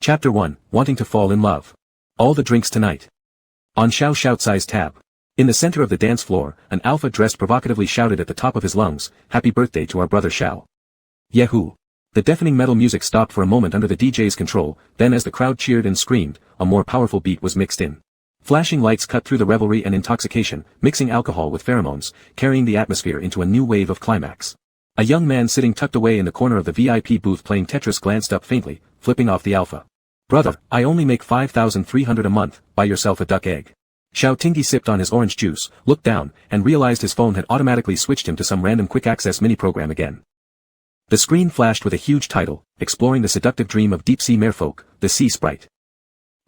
Chapter 1, Wanting to Fall in Love. All the drinks tonight. On Xiao Shout-Size tab. In the center of the dance floor, an alpha dressed provocatively shouted at the top of his lungs, "Happy birthday to our brother Xiao." Yahoo! The deafening metal music stopped for a moment under the DJ's control, then as the crowd cheered and screamed, a more powerful beat was mixed in. Flashing lights cut through the revelry and intoxication, mixing alcohol with pheromones, carrying the atmosphere into a new wave of climax. A young man sitting tucked away in the corner of the VIP booth playing Tetris glanced up faintly, flipping off the alpha. "Brother, I only make 5,300 a month, buy yourself a duck egg." Xiao Tingyi sipped on his orange juice, looked down, and realized his phone had automatically switched him to some random quick-access mini-program again. The screen flashed with a huge title, Exploring the Seductive Dream of Deep-Sea Merfolk, the Sea Sprite.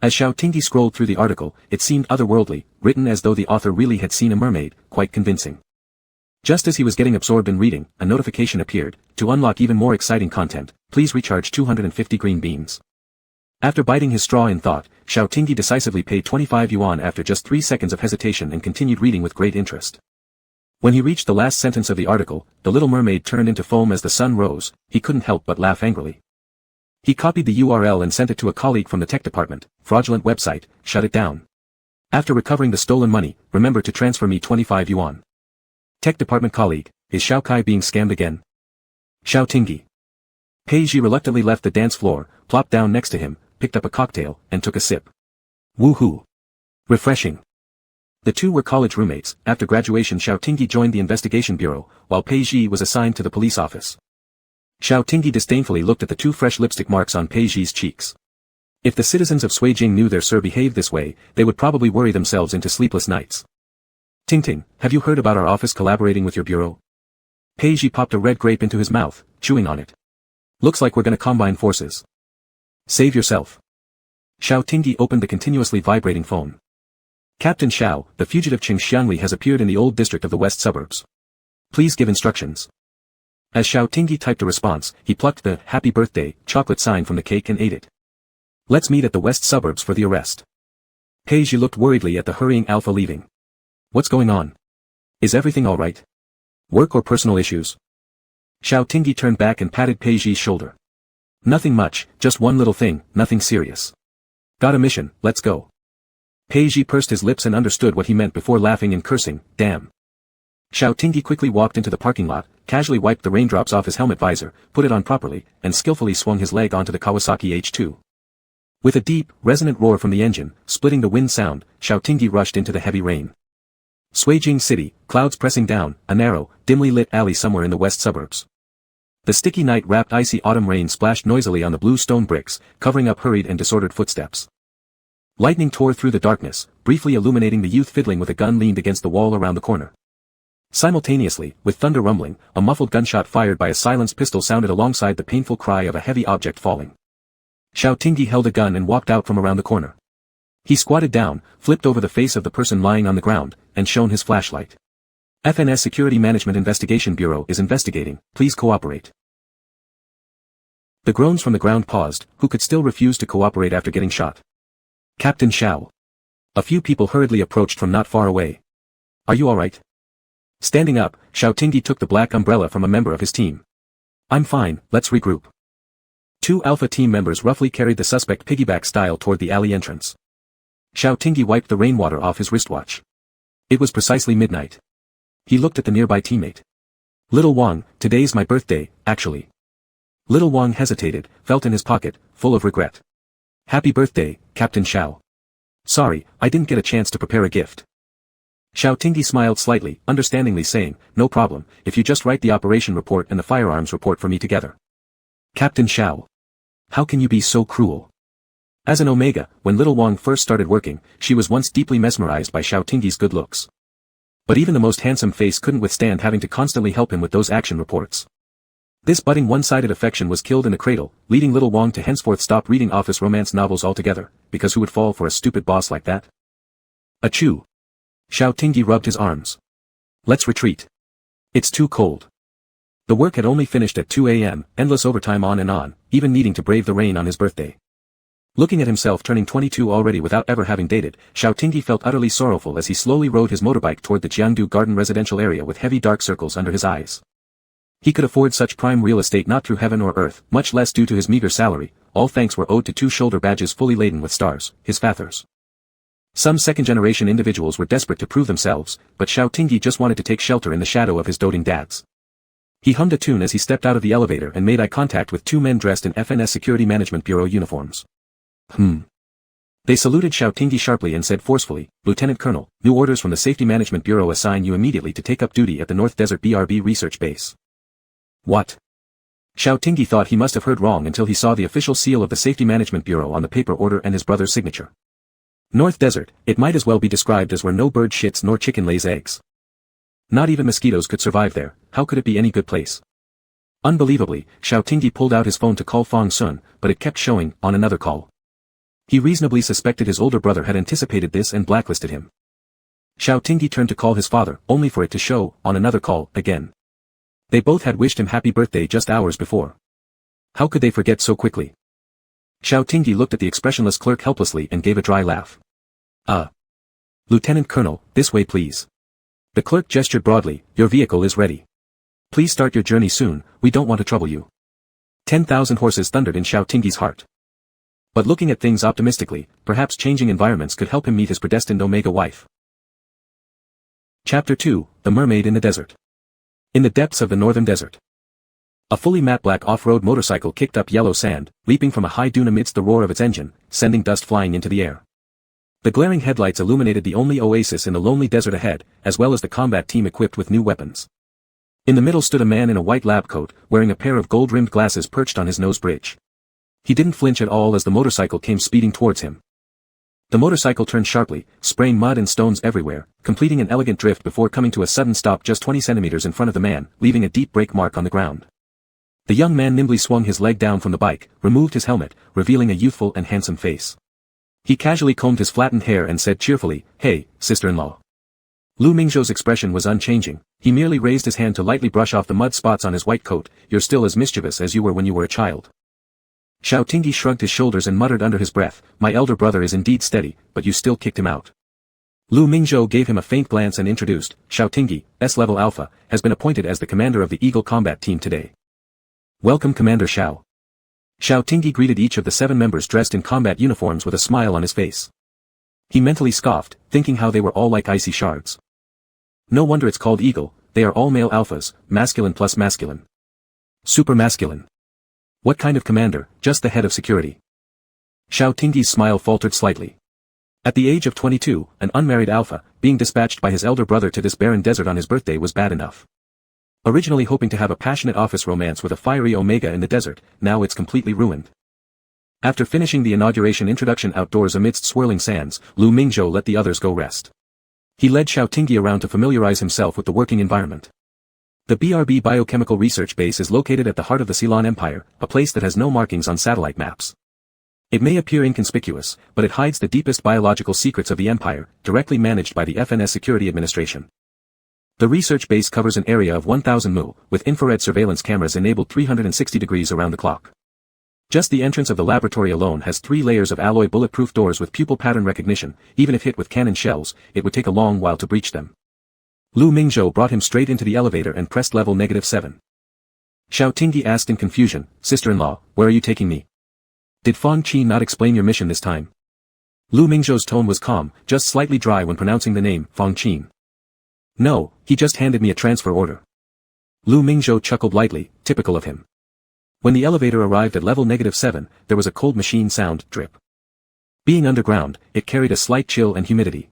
As Xiao Tingyi scrolled through the article, it seemed otherworldly, written as though the author really had seen a mermaid, quite convincing. Just as he was getting absorbed in reading, a notification appeared, to unlock even more exciting content, please recharge 250 green beans. After biting his straw in thought, Xiao Tingyi decisively paid 25 yuan after just 3 seconds of hesitation and continued reading with great interest. When he reached the last sentence of the article, the little mermaid turned into foam as the sun rose, he couldn't help but laugh angrily. He copied the URL and sent it to a colleague from the tech department, fraudulent website, shut it down. After recovering the stolen money, remember to transfer me 25 yuan. Tech department colleague, is Xiao Kai being scammed again? Xiao Tingyi. Pei Ji reluctantly left the dance floor, plopped down next to him, picked up a cocktail, and took a sip. Woohoo! Refreshing. The two were college roommates. After graduation Xiao Tingyi joined the investigation bureau, while Pei Ji was assigned to the police office. Xiao Tingyi disdainfully looked at the 2 fresh lipstick marks on Pei Ji's cheeks. If the citizens of Suijing knew their sir behaved this way, they would probably worry themselves into sleepless nights. Ting, have you heard about our office collaborating with your bureau? Pei Ji popped a red grape into his mouth, chewing on it. Looks like we're gonna combine forces. Save yourself. Xiao Tingyi opened the continuously vibrating phone. Captain Xiao, the fugitive Qing Xiangli has appeared in the old district of the west suburbs. Please give instructions. As Xiao Tingyi typed a response, he plucked the "Happy Birthday" chocolate sign from the cake and ate it. Let's meet at the west suburbs for the arrest. Pei Ji looked worriedly at the hurrying alpha leaving. What's going on? Is everything alright? Work or personal issues? Xiao Tingyi turned back and patted Pei Ji's shoulder. Nothing much, just one little thing, nothing serious. Got a mission, let's go. Pei Ji pursed his lips and understood what he meant before laughing and cursing, damn. Xiao Tingyi quickly walked into the parking lot, casually wiped the raindrops off his helmet visor, put it on properly, and skillfully swung his leg onto the Kawasaki H2. With a deep, resonant roar from the engine, splitting the wind sound, Xiao Tingyi rushed into the heavy rain. Suijing City, clouds pressing down, a narrow, dimly lit alley somewhere in the west suburbs. The sticky night-wrapped icy autumn rain splashed noisily on the blue stone bricks, covering up hurried and disordered footsteps. Lightning tore through the darkness, briefly illuminating the youth fiddling with a gun leaned against the wall around the corner. Simultaneously, with thunder rumbling, a muffled gunshot fired by a silenced pistol sounded alongside the painful cry of a heavy object falling. Xiao Tingyi held a gun and walked out from around the corner. He squatted down, flipped over the face of the person lying on the ground, and shone his flashlight. FNS Security Management Investigation Bureau is investigating, please cooperate. The groans from the ground paused, who could still refuse to cooperate after getting shot? Captain Xiao. A few people hurriedly approached from not far away. Are you alright? Standing up, Xiao Tingyi took the black umbrella from a member of his team. I'm fine, let's regroup. 2 Alpha team members roughly carried the suspect piggyback style toward the alley entrance. Xiao Tingyi wiped the rainwater off his wristwatch. It was precisely midnight. He looked at the nearby teammate. Little Wang, today's my birthday, actually. Little Wang hesitated, felt in his pocket, full of regret. Happy birthday, Captain Xiao. Sorry, I didn't get a chance to prepare a gift. Xiao Tingyi smiled slightly, understandingly saying, no problem, if you just write the operation report and the firearms report for me together. Captain Xiao. How can you be so cruel? As an Omega, when Little Wang first started working, she was once deeply mesmerized by Xiao Tingyi's good looks. But even the most handsome face couldn't withstand having to constantly help him with those action reports. This budding one-sided affection was killed in the cradle, leading Little Wang to henceforth stop reading office romance novels altogether, because who would fall for a stupid boss like that? Achoo! Xiao Tingyi rubbed his arms. Let's retreat. It's too cold. The work had only finished at 2 a.m., endless overtime on and on, even needing to brave the rain on his birthday. Looking at himself turning 22 already without ever having dated, Xiao Tingyi felt utterly sorrowful as he slowly rode his motorbike toward the Jiangdu Garden residential area with heavy dark circles under his eyes. He could afford such prime real estate not through heaven or earth, much less due to his meager salary, all thanks were owed to 2 shoulder badges fully laden with stars, his fathers. Some second-generation individuals were desperate to prove themselves, but Xiao Tingyi just wanted to take shelter in the shadow of his doting dads. He hummed a tune as he stepped out of the elevator and made eye contact with 2 men dressed in FNS Security Management Bureau uniforms. They saluted Xiao Tingyi sharply and said forcefully, "Lieutenant Colonel, new orders from the Safety Management Bureau assign you immediately to take up duty at the North Desert BRB Research Base." What? Xiao Tingyi thought he must have heard wrong until he saw the official seal of the Safety Management Bureau on the paper order and his brother's signature. North Desert, it might as well be described as where no bird shits nor chicken lays eggs. Not even mosquitoes could survive there, how could it be any good place? Unbelievably, Xiao Tingyi pulled out his phone to call Fang Sun, but it kept showing, on another call. He reasonably suspected his older brother had anticipated this and blacklisted him. Xiao Tingyi turned to call his father, only for it to show, on another call, again. They both had wished him happy birthday just hours before. How could they forget so quickly? Xiao Tingyi looked at the expressionless clerk helplessly and gave a dry laugh. Lieutenant Colonel, this way please. The clerk gestured broadly, "Your vehicle is ready. Please start your journey soon, we don't want to trouble you." 10,000 horses thundered in Xiao Tingyi's heart. But looking at things optimistically, perhaps changing environments could help him meet his predestined Omega wife. Chapter 2, The Mermaid in the Desert. In the depths of the northern desert. A fully matte black off-road motorcycle kicked up yellow sand, leaping from a high dune amidst the roar of its engine, sending dust flying into the air. The glaring headlights illuminated the only oasis in the lonely desert ahead, as well as the combat team equipped with new weapons. In the middle stood a man in a white lab coat, wearing a pair of gold-rimmed glasses perched on his nose bridge. He didn't flinch at all as the motorcycle came speeding towards him. The motorcycle turned sharply, spraying mud and stones everywhere, completing an elegant drift before coming to a sudden stop just 20 centimeters in front of the man, leaving a deep brake mark on the ground. The young man nimbly swung his leg down from the bike, removed his helmet, revealing a youthful and handsome face. He casually combed his flattened hair and said cheerfully, "Hey, sister-in-law." Lu Mingzhou's expression was unchanging. He merely raised his hand to lightly brush off the mud spots on his white coat. "You're still as mischievous as you were when you were a child." Xiao Tingyi shrugged his shoulders and muttered under his breath, "My elder brother is indeed steady, but you still kicked him out." Lu Mingzhou gave him a faint glance and introduced, "Xiao Tingyi, S-Level Alpha, has been appointed as the commander of the Eagle combat team today." "Welcome Commander Xiao." Xiao Tingyi greeted each of the 7 members dressed in combat uniforms with a smile on his face. He mentally scoffed, thinking how they were all like icy shards. No wonder it's called Eagle, they are all male alphas, masculine plus masculine. Super masculine. What kind of commander, just the head of security? Xiao Tingyi's smile faltered slightly. At the age of 22, an unmarried alpha, being dispatched by his elder brother to this barren desert on his birthday was bad enough. Originally hoping to have a passionate office romance with a fiery Omega in the desert, now it's completely ruined. After finishing the inauguration introduction outdoors amidst swirling sands, Lu Mingzhou let the others go rest. He led Xiao Tingyi around to familiarize himself with the working environment. The BRB Biochemical Research Base is located at the heart of the Ceylon Empire, a place that has no markings on satellite maps. It may appear inconspicuous, but it hides the deepest biological secrets of the empire, directly managed by the FNS Security Administration. The research base covers an area of 1,000 mu, with infrared surveillance cameras enabled 360 degrees around the clock. Just the entrance of the laboratory alone has 3 layers of alloy bulletproof doors with pupil pattern recognition. Even if hit with cannon shells, it would take a long while to breach them. Lu Mingzhou brought him straight into the elevator and pressed level -7. Xiao Tingyi asked in confusion, "Sister-in-law, where are you taking me? Did Fang Qi not explain your mission this time?" Lu Mingzhou's tone was calm, just slightly dry when pronouncing the name, Fang Qin. "No, he just handed me a transfer order." Lu Mingzhou chuckled lightly, typical of him. When the elevator arrived at level -7, there was a cold machine sound, drip. Being underground, it carried a slight chill and humidity.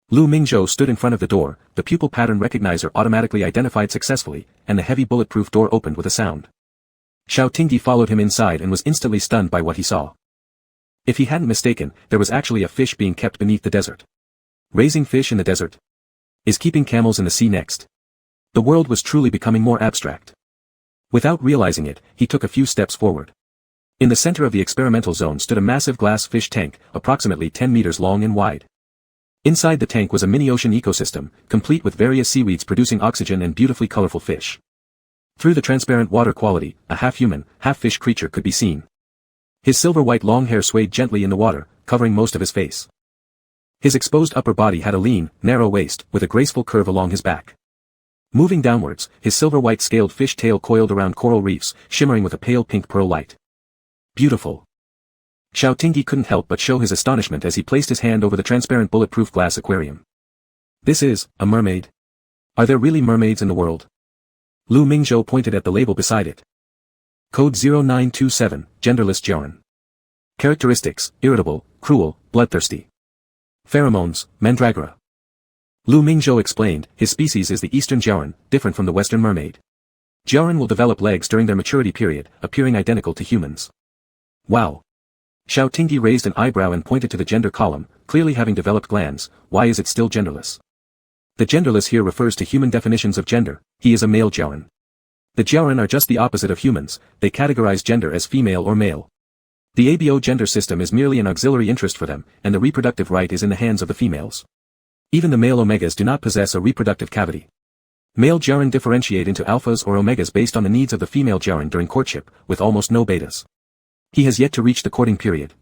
Lu Mingzhou stood in front of the door, the pupil pattern recognizer automatically identified successfully, and the heavy bulletproof door opened with a sound. Xiao Tingyi followed him inside and was instantly stunned by what he saw. If he hadn't mistaken, there was actually a fish being kept beneath the desert. Raising fish in the desert? Is keeping camels in the sea next? The world was truly becoming more abstract. Without realizing it, he took a few steps forward. In the center of the experimental zone stood a massive glass fish tank, approximately 10 meters long and wide. Inside the tank was a mini-ocean ecosystem, complete with various seaweeds producing oxygen and beautifully colorful fish. Through the transparent water quality, a half-human, half-fish creature could be seen. His silver-white long hair swayed gently in the water, covering most of his face. His exposed upper body had a lean, narrow waist, with a graceful curve along his back. Moving downwards, his silver-white scaled fish tail coiled around coral reefs, shimmering with a pale pink pearl light. Beautiful. Xiao Tingyi couldn't help but show his astonishment as he placed his hand over the transparent bulletproof glass aquarium. This is a mermaid. Are there really mermaids in the world? Lu Mingzhou pointed at the label beside it. Code 0927, genderless Jiaran. Characteristics, irritable, cruel, bloodthirsty. Pheromones, mandragora. Lu Mingzhou explained, his species is the eastern Jiaran, different from the western mermaid. Jiaran will develop legs during their maturity period, appearing identical to humans. Wow. Xiao Tingyi raised an eyebrow and pointed to the gender column, clearly having developed glands. Why is it still genderless? The genderless here refers to human definitions of gender. He is a male Jiaran. The Jiaran are just the opposite of humans, they categorize gender as female or male. The ABO gender system is merely an auxiliary interest for them, and the reproductive right is in the hands of the females. Even the male omegas do not possess a reproductive cavity. Male Jiaran differentiate into alphas or omegas based on the needs of the female Jiaran during courtship, with almost no betas. He has yet to reach the courting period.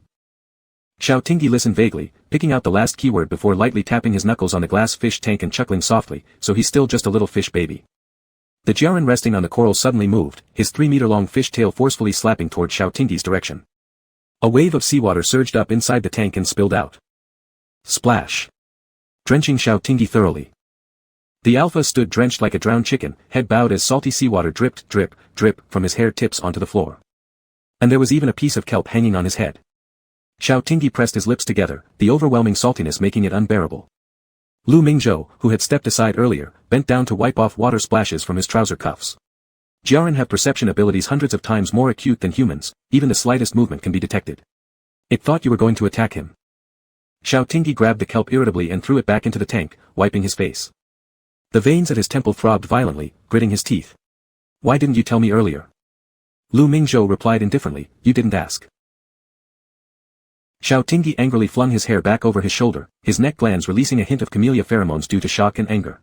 Xiao Tingyi listened vaguely, picking out the last keyword before lightly tapping his knuckles on the glass fish tank and chuckling softly, so he's still just a little fish baby. The Jiaran resting on the coral suddenly moved, his 3-meter-long fish tail forcefully slapping toward Xiao Tingyi's direction. A wave of seawater surged up inside the tank and spilled out. Splash. Drenching Xiao Tingyi thoroughly. The alpha stood drenched like a drowned chicken, head bowed as salty seawater dripped, drip, drip, from his hair tips onto the floor. And there was even a piece of kelp hanging on his head. Xiao Tingyi pressed his lips together, the overwhelming saltiness making it unbearable. Lu Mingzhou, who had stepped aside earlier, bent down to wipe off water splashes from his trouser cuffs. Jiaran have perception abilities hundreds of times more acute than humans, even the slightest movement can be detected. It thought you were going to attack him. Xiao Tingyi grabbed the kelp irritably and threw it back into the tank, wiping his face. The veins at his temple throbbed violently, gritting his teeth. Why didn't you tell me earlier? Lu Mingzhou replied indifferently, you didn't ask. Xiao Tingyi angrily flung his hair back over his shoulder, his neck glands releasing a hint of camellia pheromones due to shock and anger.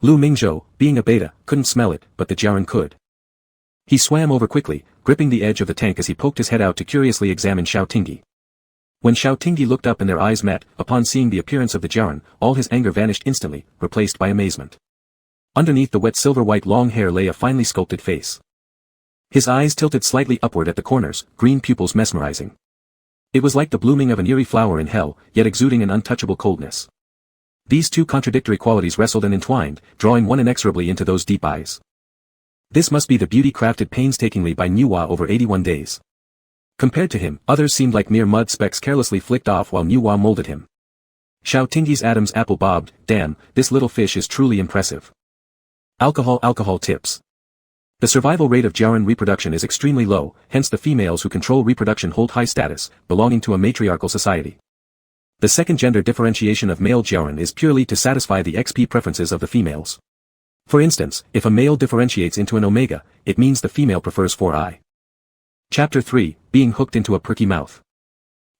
Lu Mingzhou, being a beta, couldn't smell it, but the Jiaran could. He swam over quickly, gripping the edge of the tank as he poked his head out to curiously examine Xiao Tingyi. When Xiao Tingyi looked up and their eyes met, upon seeing the appearance of the Jiaran, all his anger vanished instantly, replaced by amazement. Underneath the wet silver-white long hair lay a finely sculpted face. His eyes tilted slightly upward at the corners, green pupils mesmerizing. It was like the blooming of an eerie flower in hell, yet exuding an untouchable coldness. These two contradictory qualities wrestled and entwined, drawing one inexorably into those deep eyes. This must be the beauty crafted painstakingly by Nuwa over 81 days. Compared to him, others seemed like mere mud specks carelessly flicked off while Nuwa molded him. Xiao Tingyi's Adam's apple bobbed, damn, this little fish is truly impressive. Alcohol tips. The survival rate of Jiaran reproduction is extremely low, hence the females who control reproduction hold high status, belonging to a matriarchal society. The second gender differentiation of male Jiaran is purely to satisfy the XP preferences of the females. For instance, if a male differentiates into an omega, it means the female prefers 4i. Chapter 3, Being Hooked into a Perky Mouth.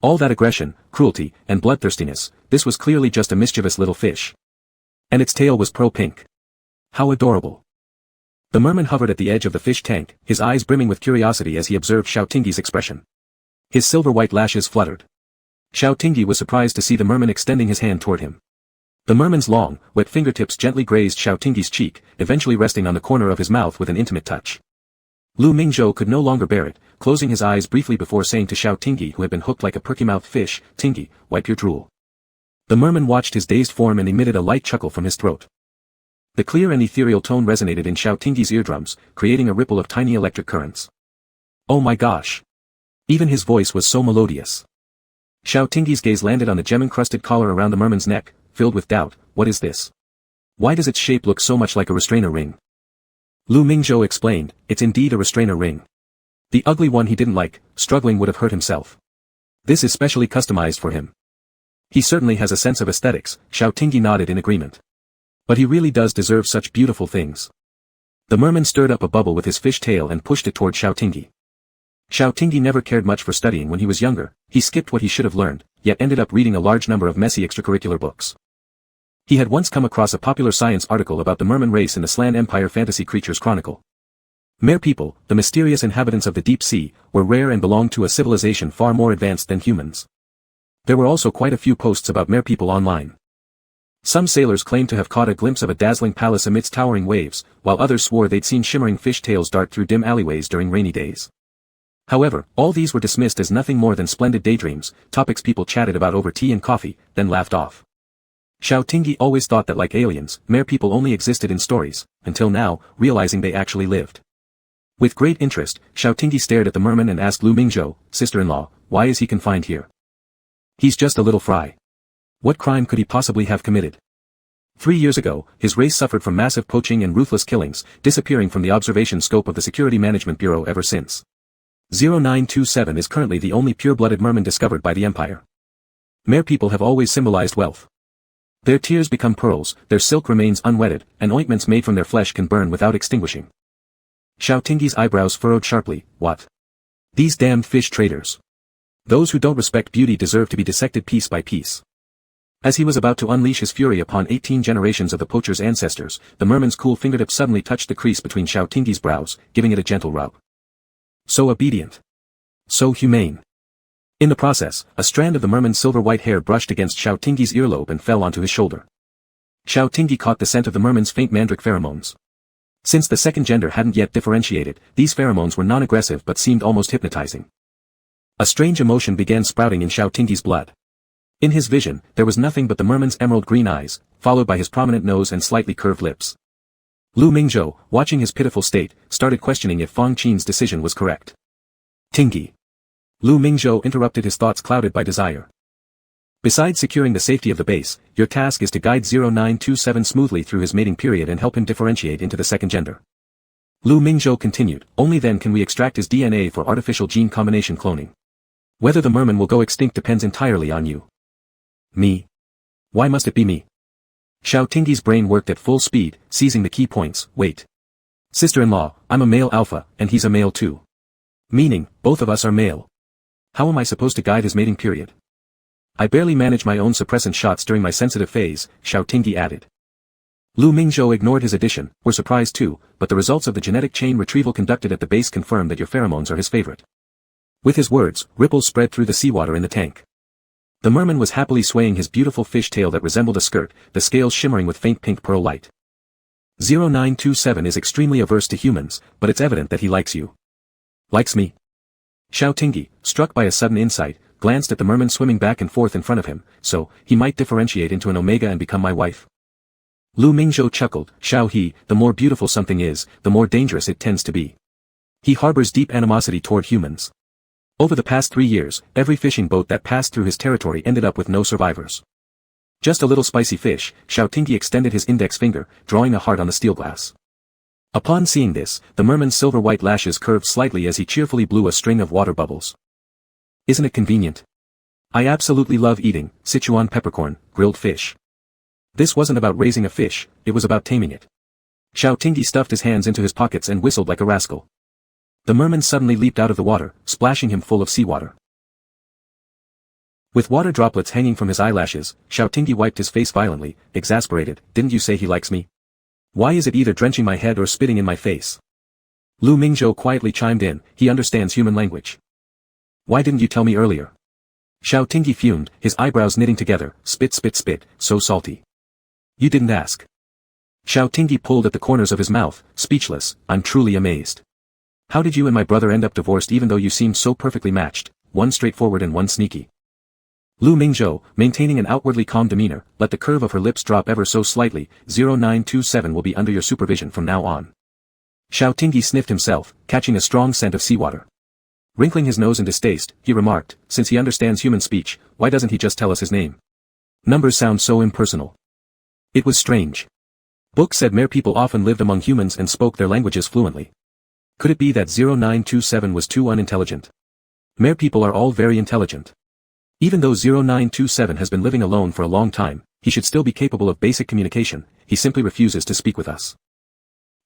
All that aggression, cruelty, and bloodthirstiness, this was clearly just a mischievous little fish. And its tail was pearl-pink. How adorable. The merman hovered at the edge of the fish tank, his eyes brimming with curiosity as he observed Xiao Tingyi's expression. His silver-white lashes fluttered. Xiao Tingyi was surprised to see the merman extending his hand toward him. The merman's long, wet fingertips gently grazed Xiao Tingyi's cheek, eventually resting on the corner of his mouth with an intimate touch. Lu Mingzhou could no longer bear it, closing his eyes briefly before saying to Xiao Tingyi, who had been hooked like a perky-mouthed fish, Tingyi, wipe your drool. The merman watched his dazed form and emitted a light chuckle from his throat. The clear and ethereal tone resonated in Xiao Tingyi's eardrums, creating a ripple of tiny electric currents. Oh my gosh! Even his voice was so melodious. Xiao Tingyi's gaze landed on the gem-encrusted collar around the merman's neck, filled with doubt. What is this? Why does its shape look so much like a restrainer ring? Lu Mingzhou explained, it's indeed a restrainer ring. The ugly one he didn't like, struggling would have hurt himself. This is specially customized for him. He certainly has a sense of aesthetics, Xiao Tingyi nodded in agreement. But he really does deserve such beautiful things. The merman stirred up a bubble with his fish tail and pushed it toward Xiao Tingyi. Xiao Tingyi never cared much for studying when he was younger, he skipped what he should have learned, yet ended up reading a large number of messy extracurricular books. He had once come across a popular science article about the merman race in the Slan Empire Fantasy Creatures Chronicle. Mer people, the mysterious inhabitants of the deep sea, were rare and belonged to a civilization far more advanced than humans. There were also quite a few posts about mer people online. Some sailors claimed to have caught a glimpse of a dazzling palace amidst towering waves, while others swore they'd seen shimmering fish tails dart through dim alleyways during rainy days. However, all these were dismissed as nothing more than splendid daydreams, topics people chatted about over tea and coffee, then laughed off. Xiao Tingyi always thought that like aliens, mere people only existed in stories, until now, realizing they actually lived. With great interest, Xiao Tingyi stared at the merman and asked Lu Mingzhou, sister-in-law, why is he confined here? He's just a little fry. What crime could he possibly have committed? 3 years ago, his race suffered from massive poaching and ruthless killings, disappearing from the observation scope of the Security Management Bureau ever since. 0927 is currently the only pure-blooded merman discovered by the Empire. Mere people have always symbolized wealth. Their tears become pearls, their silk remains unwetted, and ointments made from their flesh can burn without extinguishing. Xiao Tingyi's eyebrows furrowed sharply. What? These damned fish traders. Those who don't respect beauty deserve to be dissected piece by piece. As he was about to unleash his fury upon 18 generations of the poacher's ancestors, the merman's cool fingertip suddenly touched the crease between Xiao Tingyi's brows, giving it a gentle rub. So obedient. So humane. In the process, a strand of the merman's silver-white hair brushed against Xiao Tingyi's earlobe and fell onto his shoulder. Xiao Tingyi caught the scent of the merman's faint mandrake pheromones. Since the second gender hadn't yet differentiated, these pheromones were non-aggressive but seemed almost hypnotizing. A strange emotion began sprouting in Xiao Tingyi's blood. In his vision, there was nothing but the merman's emerald green eyes, followed by his prominent nose and slightly curved lips. Lu Mingzhou, watching his pitiful state, started questioning if Fang Qin's decision was correct. Tingyi. Lu Mingzhou interrupted his thoughts clouded by desire. Besides securing the safety of the base, your task is to guide 0927 smoothly through his mating period and help him differentiate into the second gender. Lu Mingzhou continued, only then can we extract his DNA for artificial gene combination cloning. Whether the merman will go extinct depends entirely on you. Me? Why must it be me? Xiao Tingyi's brain worked at full speed, seizing the key points. Wait. Sister-in-law, I'm a male alpha, and he's a male too. Meaning, both of us are male. How am I supposed to guide his mating period? I barely manage my own suppressant shots during my sensitive phase, Xiao Tingyi added. Lu Mingzhou ignored his addition, were surprised too, but the results of the genetic chain retrieval conducted at the base confirmed that your pheromones are his favorite. With his words, ripples spread through the seawater in the tank. The merman was happily swaying his beautiful fish tail that resembled a skirt, the scales shimmering with faint pink pearl light. 0927 is extremely averse to humans, but it's evident that he likes you. Likes me? Xiao Tingyi, struck by a sudden insight, glanced at the merman swimming back and forth in front of him, so, he might differentiate into an omega and become my wife. Lu Mingzhou chuckled, Xiao He, the more beautiful something is, the more dangerous it tends to be. He harbors deep animosity toward humans. Over the past 3 years, every fishing boat that passed through his territory ended up with no survivors. Just a little spicy fish, Xiao Tingyi extended his index finger, drawing a heart on the steel glass. Upon seeing this, the merman's silver-white lashes curved slightly as he cheerfully blew a string of water bubbles. Isn't it convenient? I absolutely love eating Sichuan peppercorn, grilled fish. This wasn't about raising a fish, it was about taming it. Xiao Tingyi stuffed his hands into his pockets and whistled like a rascal. The merman suddenly leaped out of the water, splashing him full of seawater. With water droplets hanging from his eyelashes, Xiao Tingyi wiped his face violently, exasperated. Didn't you say he likes me? Why is it either drenching my head or spitting in my face? Lu Mingzhou quietly chimed in, he understands human language. Why didn't you tell me earlier? Xiao Tingyi fumed, his eyebrows knitting together, spit spit spit, so salty. You didn't ask. Xiao Tingyi pulled at the corners of his mouth, speechless. I'm truly amazed. How did you and my brother end up divorced even though you seemed so perfectly matched, one straightforward and one sneaky? Lu Mingzhou, maintaining an outwardly calm demeanor, let the curve of her lips drop ever so slightly. 0927 will be under your supervision from now on. Xiao Tingyi sniffed himself, catching a strong scent of seawater. Wrinkling his nose in distaste, he remarked, since he understands human speech, why doesn't he just tell us his name? Numbers sound so impersonal. It was strange. Books said mere people often lived among humans and spoke their languages fluently. Could it be that 0927 was too unintelligent? Mere people are all very intelligent. Even though 0927 has been living alone for a long time, he should still be capable of basic communication, he simply refuses to speak with us.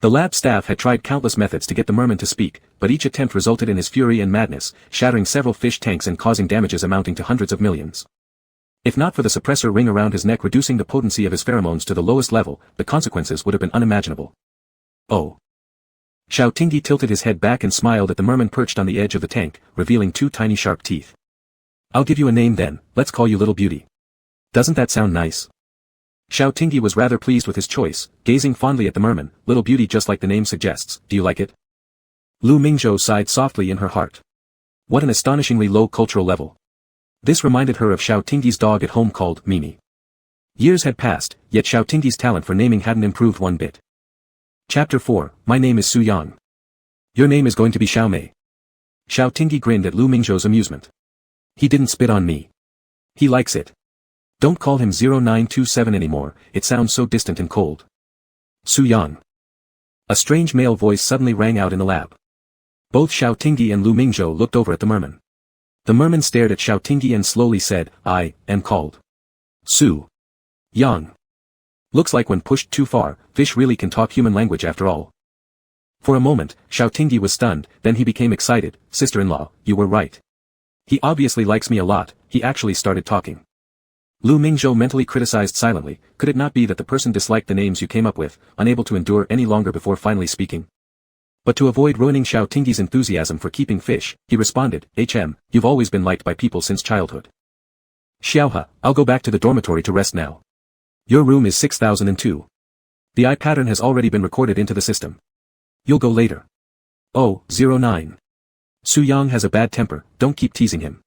The lab staff had tried countless methods to get the merman to speak, but each attempt resulted in his fury and madness, shattering several fish tanks and causing damages amounting to hundreds of millions. If not for the suppressor ring around his neck reducing the potency of his pheromones to the lowest level, the consequences would have been unimaginable. Oh. Xiao Tingyi tilted his head back and smiled at the merman perched on the edge of the tank, revealing 2 tiny sharp teeth. I'll give you a name then, let's call you Little Beauty. Doesn't that sound nice? Xiao Tingyi was rather pleased with his choice, gazing fondly at the merman. Little Beauty, just like the name suggests, do you like it? Lu Mingzhou sighed softly in her heart. What an astonishingly low cultural level. This reminded her of Xiao Tingyi's dog at home called Mimi. Years had passed, yet Xiao Tingyi's talent for naming hadn't improved one bit. Chapter 4, My name is Su Yang. Your name is going to be Xiao Mei. Xiao Tingyi grinned at Lu Mingzhou's amusement. He didn't spit on me. He likes it. Don't call him 0927 anymore, it sounds so distant and cold. Su Yang. A strange male voice suddenly rang out in the lab. Both Xiao Tingyi and Lu Mingzhou looked over at the merman. The merman stared at Xiao Tingyi and slowly said, I am called Su Yang. Looks like when pushed too far, fish really can talk human language after all. For a moment, Xiao Tingyi was stunned, then he became excited. Sister-in-law, you were right. He obviously likes me a lot, he actually started talking. Lu Mingzhou mentally criticized silently, could it not be that the person disliked the names you came up with, unable to endure any longer before finally speaking? But to avoid ruining Xiao Tingyi's enthusiasm for keeping fish, he responded, you've always been liked by people since childhood. Xiaohe, I'll go back to the dormitory to rest now. Your room is 6002. The eye pattern has already been recorded into the system. You'll go later. Oh, 09. Su Yang has a bad temper, don't keep teasing him.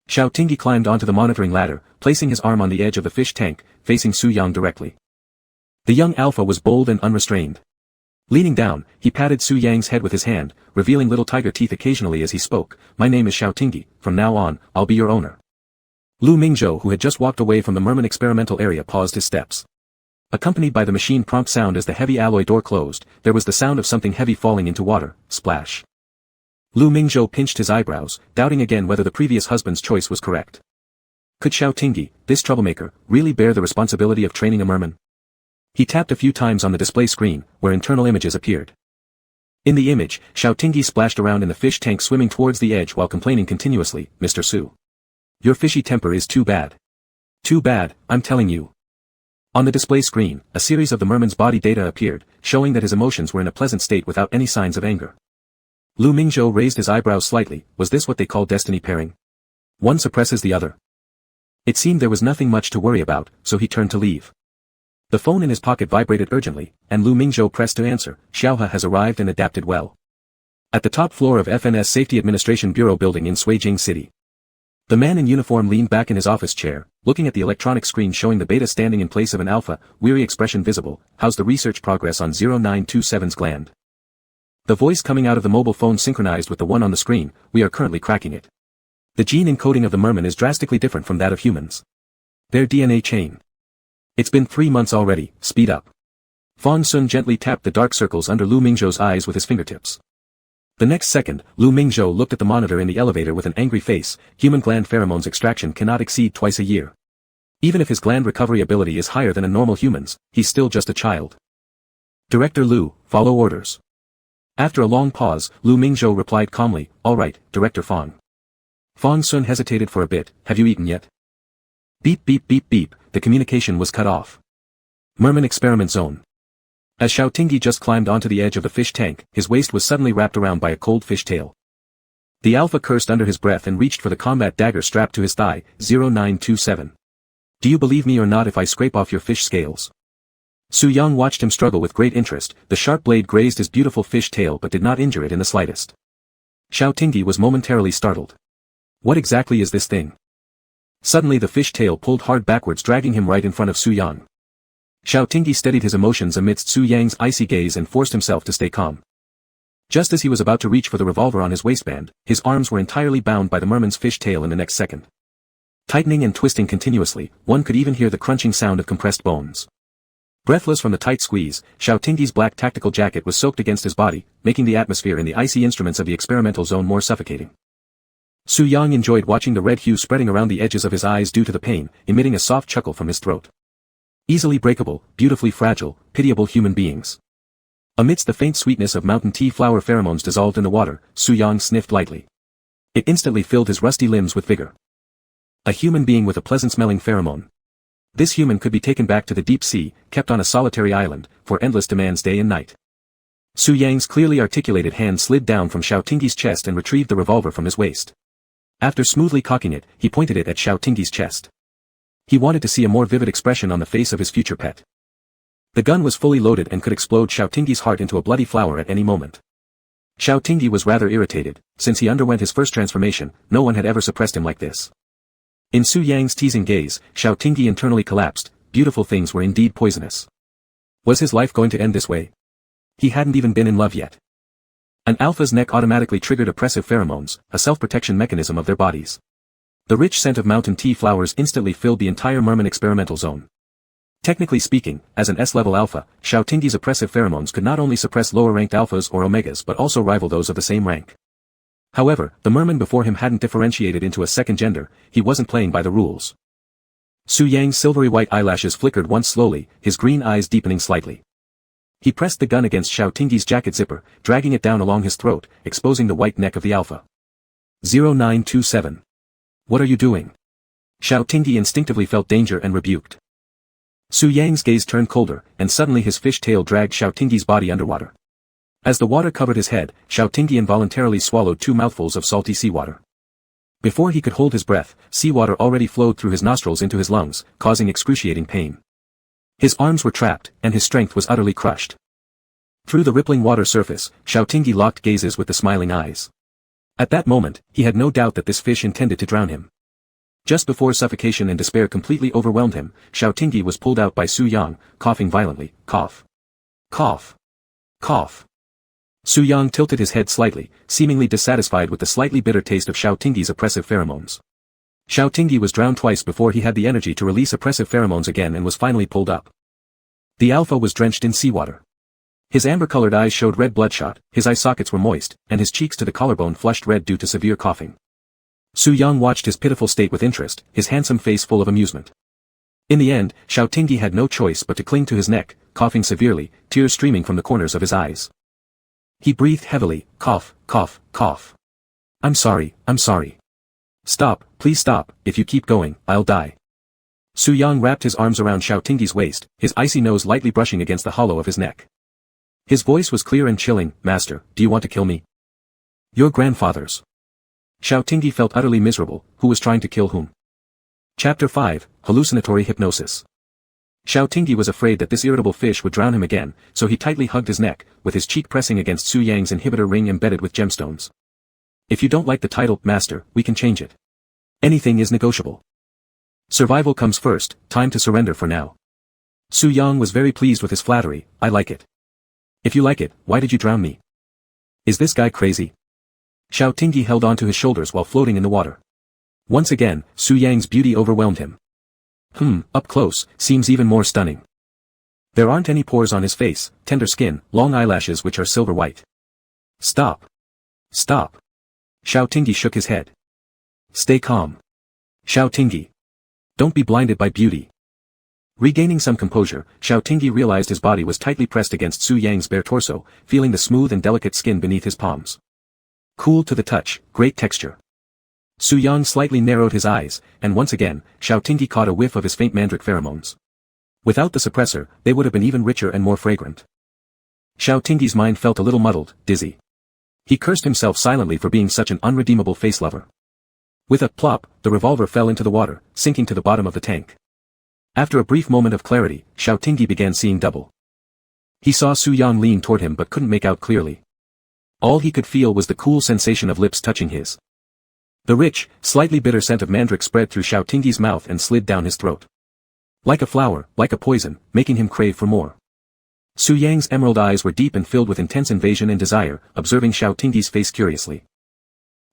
Xiao Tingyi climbed onto the monitoring ladder, placing his arm on the edge of the fish tank, facing Su Yang directly. The young alpha was bold and unrestrained. Leaning down, he patted Su Yang's head with his hand, revealing little tiger teeth occasionally as he spoke. My name is Xiao Tingyi, from now on, I'll be your owner. Lu Mingzhou, who had just walked away from the merman experimental area, paused his steps. Accompanied by the machine prompt sound as the heavy alloy door closed, there was the sound of something heavy falling into water, splash. Lu Mingzhou pinched his eyebrows, doubting again whether the previous husband's choice was correct. Could Xiao Tingyi, this troublemaker, really bear the responsibility of training a merman? He tapped a few times on the display screen, where internal images appeared. In the image, Xiao Tingyi splashed around in the fish tank swimming towards the edge while complaining continuously, Mr. Su. Your fishy temper is too bad. Too bad, I'm telling you. On the display screen, a series of the merman's body data appeared, showing that his emotions were in a pleasant state without any signs of anger. Lu Mingzhou raised his eyebrows slightly. Was this what they call destiny pairing? One suppresses the other. It seemed there was nothing much to worry about, so he turned to leave. The phone in his pocket vibrated urgently, and Lu Mingzhou pressed to answer. Xiaohe has arrived and adapted well. At the top floor of FNS Safety Administration Bureau building in Suijing City. The man in uniform leaned back in his office chair, looking at the electronic screen showing the beta standing in place of an alpha, weary expression visible. How's the research progress on 0927's gland? The voice coming out of the mobile phone synchronized with the one on the screen. We are currently cracking it. The gene encoding of the merman is drastically different from that of humans. Their DNA chain. It's been 3 months already, speed up. Fang Sun gently tapped the dark circles under Lu Mingzhou's eyes with his fingertips. The next second, Lu Mingzhou looked at the monitor in the elevator with an angry face. Human gland pheromones extraction cannot exceed twice a year. Even if his gland recovery ability is higher than a normal human's, he's still just a child. Director Lu, follow orders. After a long pause, Lu Mingzhou replied calmly, all right, Director Fang. Fang Sun hesitated for a bit. Have you eaten yet? Beep beep beep beep, the communication was cut off. Merman experiment zone. As Xiao Tingyi just climbed onto the edge of the fish tank, his waist was suddenly wrapped around by a cold fish tail. The alpha cursed under his breath and reached for the combat dagger strapped to his thigh. 0927. Do you believe me or not if I scrape off your fish scales? Su Yang watched him struggle with great interest. The sharp blade grazed his beautiful fish tail but did not injure it in the slightest. Xiao Tingyi was momentarily startled. What exactly is this thing? Suddenly the fish tail pulled hard backwards, dragging him right in front of Su Yang. Xiao Tingyi steadied his emotions amidst Su Yang's icy gaze and forced himself to stay calm. Just as he was about to reach for the revolver on his waistband, his arms were entirely bound by the merman's fish tail in the next second. Tightening and twisting continuously, one could even hear the crunching sound of compressed bones. Breathless from the tight squeeze, Xiao Tingyi's black tactical jacket was soaked against his body, making the atmosphere in the icy instruments of the experimental zone more suffocating. Su Yang enjoyed watching the red hue spreading around the edges of his eyes due to the pain, emitting a soft chuckle from his throat. Easily breakable, beautifully fragile, pitiable human beings. Amidst the faint sweetness of mountain tea flower pheromones dissolved in the water, Su Yang sniffed lightly. It instantly filled his rusty limbs with vigor. A human being with a pleasant-smelling pheromone. This human could be taken back to the deep sea, kept on a solitary island, for endless demands day and night. Su Yang's clearly articulated hand slid down from Xiao Tingyi's chest and retrieved the revolver from his waist. After smoothly cocking it, he pointed it at Xiao Tingyi's chest. He wanted to see a more vivid expression on the face of his future pet. The gun was fully loaded and could explode Xiao Tingyi's heart into a bloody flower at any moment. Xiao Tingyi was rather irritated. Since he underwent his first transformation, no one had ever suppressed him like this. In Su Yang's teasing gaze, Xiao Tingyi internally collapsed. Beautiful things were indeed poisonous. Was his life going to end this way? He hadn't even been in love yet. An alpha's neck automatically triggered oppressive pheromones, a self-protection mechanism of their bodies. The rich scent of mountain tea flowers instantly filled the entire merman experimental zone. Technically speaking, as an S-level alpha, Xiao Tingyi's oppressive pheromones could not only suppress lower-ranked alphas or omegas but also rival those of the same rank. However, the merman before him hadn't differentiated into a second gender, he wasn't playing by the rules. Su Yang's silvery white eyelashes flickered once slowly, his green eyes deepening slightly. He pressed the gun against Xiao Tingyi's jacket zipper, dragging it down along his throat, exposing the white neck of the alpha. 0927. What are you doing? Xiao Tingyi instinctively felt danger and rebuked. Su Yang's gaze turned colder, and suddenly his fish tail dragged Xiao Tingyi's body underwater. As the water covered his head, Xiao Tingyi involuntarily swallowed 2 mouthfuls of salty seawater. Before he could hold his breath, seawater already flowed through his nostrils into his lungs, causing excruciating pain. His arms were trapped, and his strength was utterly crushed. Through the rippling water surface, Xiao Tingyi locked gazes with the smiling eyes. At that moment, he had no doubt that this fish intended to drown him. Just before suffocation and despair completely overwhelmed him, Xiao Tingyi was pulled out by Su Yang, coughing violently. Cough. Cough. Cough. Su Yang tilted his head slightly, seemingly dissatisfied with the slightly bitter taste of Xiao Tingyi's oppressive pheromones. Xiao Tingyi was drowned twice before he had the energy to release oppressive pheromones again and was finally pulled up. The alpha was drenched in seawater. His amber-colored eyes showed red bloodshot, his eye sockets were moist, and his cheeks to the collarbone flushed red due to severe coughing. Su Yang watched his pitiful state with interest, his handsome face full of amusement. In the end, Xiao Tingyi had no choice but to cling to his neck, coughing severely, tears streaming from the corners of his eyes. He breathed heavily, cough, cough, cough. I'm sorry, I'm sorry. Stop, please stop, if you keep going, I'll die. Su Yang wrapped his arms around Xiao Tingyi's waist, his icy nose lightly brushing against the hollow of his neck. His voice was clear and chilling. Master, do you want to kill me? Your grandfather's. Xiao Tingyi felt utterly miserable. Who was trying to kill whom? Chapter 5, Hallucinatory Hypnosis. Xiao Tingyi was afraid that this irritable fish would drown him again, so he tightly hugged his neck, with his cheek pressing against Su Yang's inhibitor ring embedded with gemstones. If you don't like the title, Master, we can change it. Anything is negotiable. Survival comes first, time to surrender for now. Su Yang was very pleased with his flattery. I like it. If you like it, why did you drown me? Is this guy crazy? Xiao Tingyi held onto his shoulders while floating in the water. Once again, Su Yang's beauty overwhelmed him. Up close, seems even more stunning. There aren't any pores on his face, tender skin, long eyelashes which are silver white. Stop. Stop. Xiao Tingyi shook his head. Stay calm. Xiao Tingyi. Don't be blinded by beauty. Regaining some composure, Xiao Tingyi realized his body was tightly pressed against Su Yang's bare torso, feeling the smooth and delicate skin beneath his palms. Cool to the touch, great texture. Su Yang slightly narrowed his eyes, and once again, Xiao Tingyi caught a whiff of his faint mandrake pheromones. Without the suppressor, they would have been even richer and more fragrant. Xiao Tingyi's mind felt a little muddled, dizzy. He cursed himself silently for being such an unredeemable face lover. With a plop, the revolver fell into the water, sinking to the bottom of the tank. After a brief moment of clarity, Xiao Tingyi began seeing double. He saw Su Yang lean toward him but couldn't make out clearly. All he could feel was the cool sensation of lips touching his. The rich, slightly bitter scent of mandrake spread through Xiao Tingyi's mouth and slid down his throat. Like a flower, like a poison, making him crave for more. Su Yang's emerald eyes were deep and filled with intense invasion and desire, observing Xiao Tingyi's face curiously.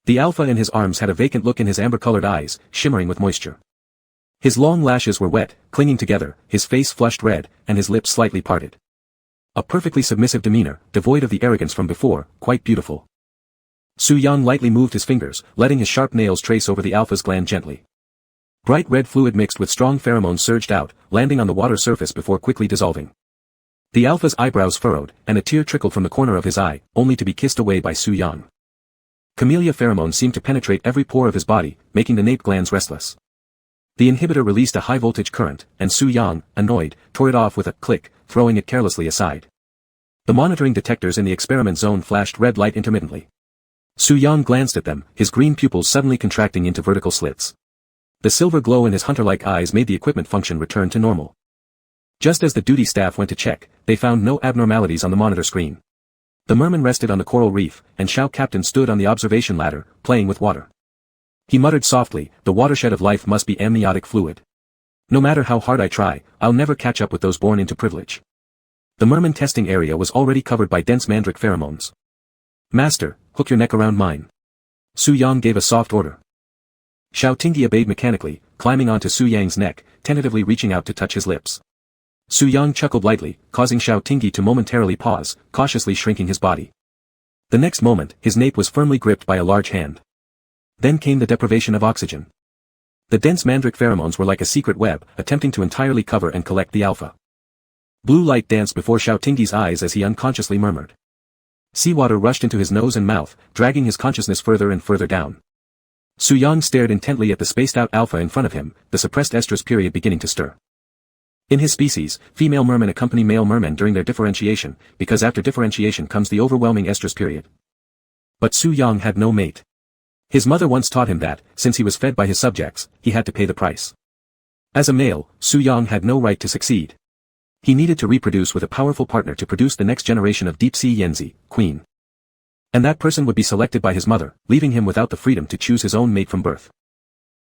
The alpha in his arms had a vacant look in his amber-colored eyes, shimmering with moisture. His long lashes were wet, clinging together, his face flushed red, and his lips slightly parted. A perfectly submissive demeanor, devoid of the arrogance from before, quite beautiful. Su Yang lightly moved his fingers, letting his sharp nails trace over the alpha's gland gently. Bright red fluid mixed with strong pheromones surged out, landing on the water surface before quickly dissolving. The alpha's eyebrows furrowed, and a tear trickled from the corner of his eye, only to be kissed away by Su Yang. Camellia pheromones seemed to penetrate every pore of his body, making the nape glands restless. The inhibitor released a high-voltage current, and Su Yang, annoyed, tore it off with a click, throwing it carelessly aside. The monitoring detectors in the experiment zone flashed red light intermittently. Su Yang glanced at them, his green pupils suddenly contracting into vertical slits. The silver glow in his hunter-like eyes made the equipment function return to normal. Just as the duty staff went to check, they found no abnormalities on the monitor screen. The merman rested on the coral reef, and Xiao Captain stood on the observation ladder, playing with water. He muttered softly, "The watershed of life must be amniotic fluid. No matter how hard I try, I'll never catch up with those born into privilege." The merman testing area was already covered by dense mandrake pheromones. "Master, hook your neck around mine." Su Yang gave a soft order. Xiao Tingyi obeyed mechanically, climbing onto Su Yang's neck, tentatively reaching out to touch his lips. Su Yang chuckled lightly, causing Xiao Tingyi to momentarily pause, cautiously shrinking his body. The next moment, his nape was firmly gripped by a large hand. Then came the deprivation of oxygen. The dense mandrake pheromones were like a secret web, attempting to entirely cover and collect the alpha. Blue light danced before Xiao Tingyi's eyes as he unconsciously murmured. Seawater rushed into his nose and mouth, dragging his consciousness further and further down. Su Yang stared intently at the spaced-out alpha in front of him, the suppressed estrus period beginning to stir. In his species, female mermen accompany male mermen during their differentiation, because after differentiation comes the overwhelming estrus period. But Su Yang had no mate. His mother once taught him that, since he was fed by his subjects, he had to pay the price. As a male, Su Yang had no right to succeed. He needed to reproduce with a powerful partner to produce the next generation of deep-sea Yanzi, queen. And that person would be selected by his mother, leaving him without the freedom to choose his own mate from birth.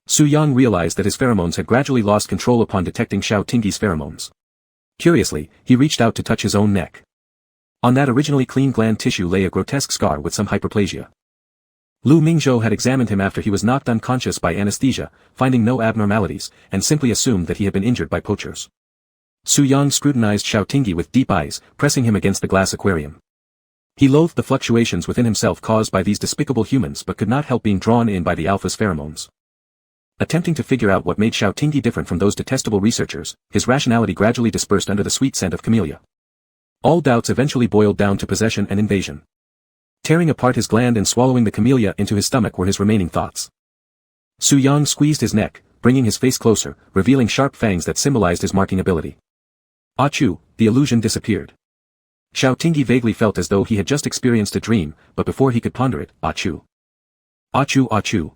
Su Yang realized that his pheromones had gradually lost control upon detecting Xiao Tingyi's pheromones. Curiously, he reached out to touch his own neck. On that originally clean gland tissue lay a grotesque scar with some hyperplasia. Lu Mingzhou had examined him after he was knocked unconscious by anesthesia, finding no abnormalities, and simply assumed that he had been injured by poachers. Su Yang scrutinized Xiao Tingyi with deep eyes, pressing him against the glass aquarium. He loathed the fluctuations within himself caused by these despicable humans but could not help being drawn in by the alpha's pheromones. Attempting to figure out what made Xiao Tingyi different from those detestable researchers, his rationality gradually dispersed under the sweet scent of camellia. All doubts eventually boiled down to possession and invasion. Tearing apart his gland and swallowing the camellia into his stomach were his remaining thoughts. Su Yang squeezed his neck, bringing his face closer, revealing sharp fangs that symbolized his marking ability. Achoo, the illusion disappeared. Xiao Tingyi vaguely felt as though he had just experienced a dream, but before he could ponder it, achoo. Achoo achoo.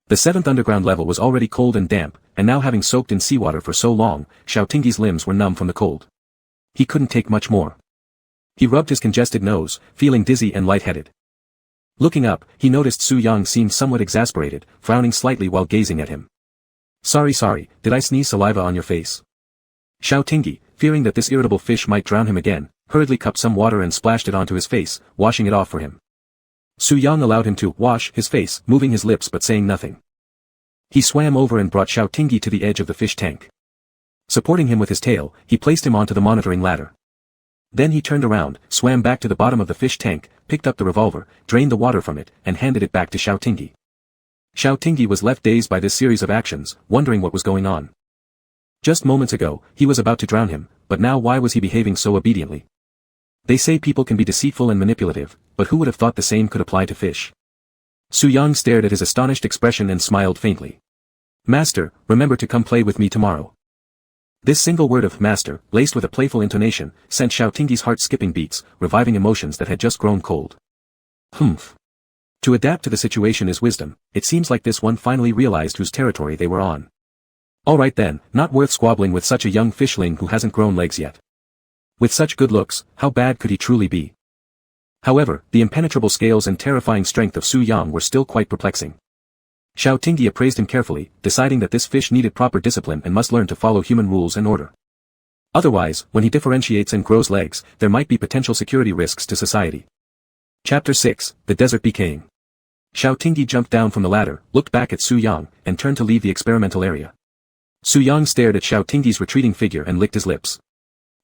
The 7th underground level was already cold and damp, and now having soaked in seawater for so long, Xiao Tingyi's limbs were numb from the cold. He couldn't take much more. He rubbed his congested nose, feeling dizzy and lightheaded. Looking up, he noticed Su Yang seemed somewhat exasperated, frowning slightly while gazing at him. Sorry, did I sneeze saliva on your face?" Xiao Tingyi, fearing that this irritable fish might drown him again, hurriedly cupped some water and splashed it onto his face, washing it off for him. Su Yang allowed him to wash his face, moving his lips but saying nothing. He swam over and brought Xiao Tingyi to the edge of the fish tank. Supporting him with his tail, he placed him onto the monitoring ladder. Then he turned around, swam back to the bottom of the fish tank, picked up the revolver, drained the water from it, and handed it back to Xiao Tingyi. Xiao Tingyi was left dazed by this series of actions, wondering what was going on. Just moments ago, he was about to drown him, but now why was he behaving so obediently? They say people can be deceitful and manipulative, but who would have thought the same could apply to fish? Su Yang stared at his astonished expression and smiled faintly. "Master, remember to come play with me tomorrow." This single word of "master," laced with a playful intonation, sent Xiao Tingyi's heart skipping beats, reviving emotions that had just grown cold. Humph. To adapt to the situation is wisdom, it seems like this one finally realized whose territory they were on. Alright then, not worth squabbling with such a young fishling who hasn't grown legs yet. With such good looks, how bad could he truly be? However, the impenetrable scales and terrifying strength of Su Yang were still quite perplexing. Xiao Tingyi appraised him carefully, deciding that this fish needed proper discipline and must learn to follow human rules and order. Otherwise, when he differentiates and grows legs, there might be potential security risks to society. Chapter 6, The Desert Became. Xiao Tingyi jumped down from the ladder, looked back at Su Yang, and turned to leave the experimental area. Su Yang stared at Xiao Tingyi's retreating figure and licked his lips.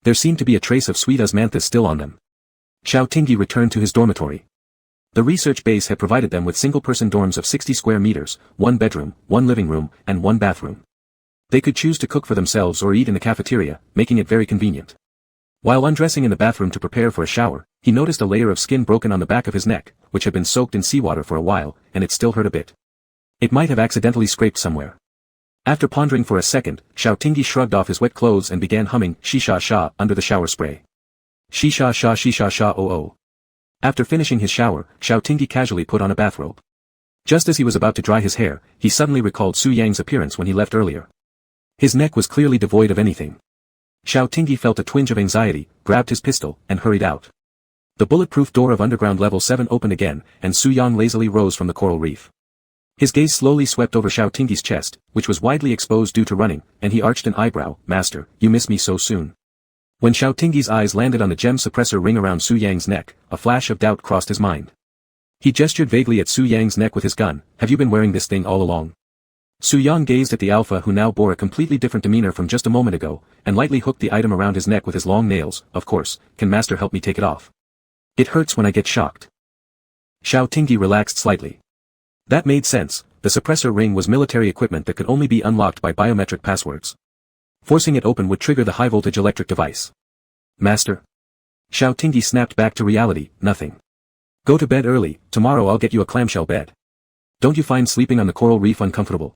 There seemed to be a trace of sweet osmanthus still on them. Xiao Tingyi returned to his dormitory. The research base had provided them with single-person dorms of 60 square meters, 1 bedroom, 1 living room, and 1 bathroom. They could choose to cook for themselves or eat in the cafeteria, making it very convenient. While undressing in the bathroom to prepare for a shower, he noticed a layer of skin broken on the back of his neck, which had been soaked in seawater for a while, and it still hurt a bit. It might have accidentally scraped somewhere. After pondering for a second, Xiao Tingyi shrugged off his wet clothes and began humming "Shisha Sha" under the shower spray. Shisha Sha oh oh. After finishing his shower, Xiao Tingyi casually put on a bathrobe. Just as he was about to dry his hair, he suddenly recalled Su Yang's appearance when he left earlier. His neck was clearly devoid of anything. Xiao Tingyi felt a twinge of anxiety, grabbed his pistol, and hurried out. The bulletproof door of underground level 7 opened again, and Su Yang lazily rose from the coral reef. His gaze slowly swept over Xiao Tingyi's chest, which was widely exposed due to running, and he arched an eyebrow. Master, you miss me so soon. When Xiao Tingyi's eyes landed on the gem suppressor ring around Su Yang's neck, a flash of doubt crossed his mind. He gestured vaguely at Su Yang's neck with his gun. Have you been wearing this thing all along? Su Yang gazed at the alpha, who now bore a completely different demeanor from just a moment ago, and lightly hooked the item around his neck with his long nails. Of course, can Master help me take it off? It hurts when I get shocked. Xiao Tingyi relaxed slightly. That made sense. The suppressor ring was military equipment that could only be unlocked by biometric passwords. Forcing it open would trigger the high-voltage electric device. Master? Xiao Tingyi snapped back to reality. Nothing. Go to bed early, tomorrow I'll get you a clamshell bed. Don't you find sleeping on the coral reef uncomfortable?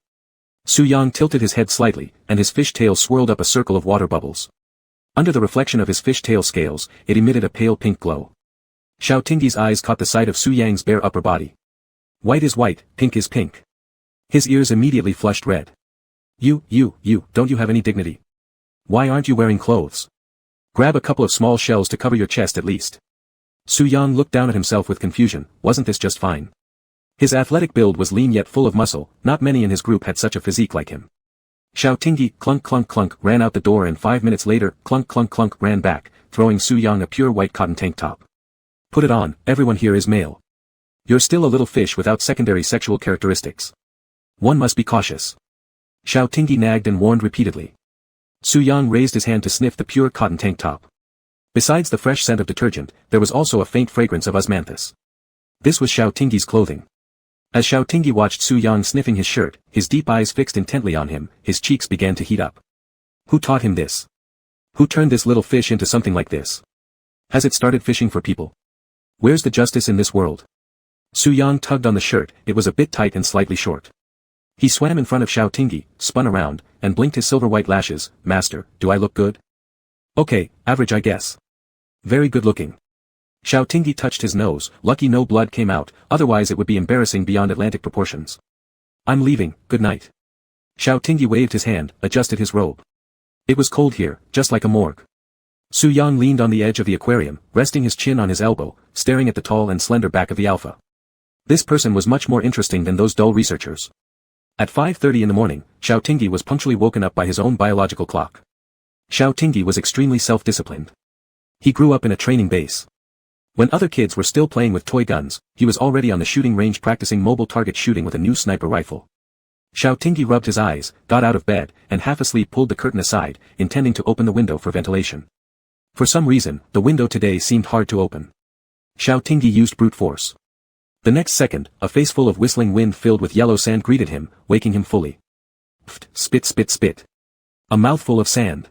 Su Yang tilted his head slightly, and his fish tail swirled up a circle of water bubbles. Under the reflection of his fish tail scales, it emitted a pale pink glow. Xiao Tingyi's eyes caught the sight of Su Yang's bare upper body. White is white, pink is pink. His ears immediately flushed red. You, don't you have any dignity? Why aren't you wearing clothes? Grab a couple of small shells to cover your chest at least. Su Yang looked down at himself with confusion. Wasn't this just fine? His athletic build was lean yet full of muscle. Not many in his group had such a physique like him. Xiao Tingyi, clunk clunk clunk, ran out the door, and 5 minutes later, clunk clunk clunk, ran back, throwing Su Yang a pure white cotton tank top. Put it on, everyone here is male. You're still a little fish without secondary sexual characteristics. One must be cautious. Xiao Tingyi nagged and warned repeatedly. Su Yang raised his hand to sniff the pure cotton tank top. Besides the fresh scent of detergent, there was also a faint fragrance of osmanthus. This was Xiao Tingyi's clothing. As Xiao Tingyi watched Su Yang sniffing his shirt, his deep eyes fixed intently on him, his cheeks began to heat up. Who taught him this? Who turned this little fish into something like this? Has it started fishing for people? Where's the justice in this world? Su Yang tugged on the shirt. It was a bit tight and slightly short. He swam in front of Xiao Tingyi, spun around, and blinked his silver-white lashes. Master, do I look good? Okay, average I guess. Very good looking. Xiao Tingyi touched his nose. Lucky no blood came out, otherwise it would be embarrassing beyond Atlantic proportions. I'm leaving, good night. Xiao Tingyi waved his hand, adjusted his robe. It was cold here, just like a morgue. Su Yang leaned on the edge of the aquarium, resting his chin on his elbow, staring at the tall and slender back of the alpha. This person was much more interesting than those dull researchers. At 5:30 in the morning, Xiao Tingyi was punctually woken up by his own biological clock. Xiao Tingyi was extremely self-disciplined. He grew up in a training base. When other kids were still playing with toy guns, he was already on the shooting range practicing mobile target shooting with a new sniper rifle. Xiao Tingyi rubbed his eyes, got out of bed, and half asleep pulled the curtain aside, intending to open the window for ventilation. For some reason, the window today seemed hard to open. Xiao Tingyi used brute force. The next second, a face full of whistling wind filled with yellow sand greeted him, waking him fully. Pft, spit spit spit. A mouthful of sand.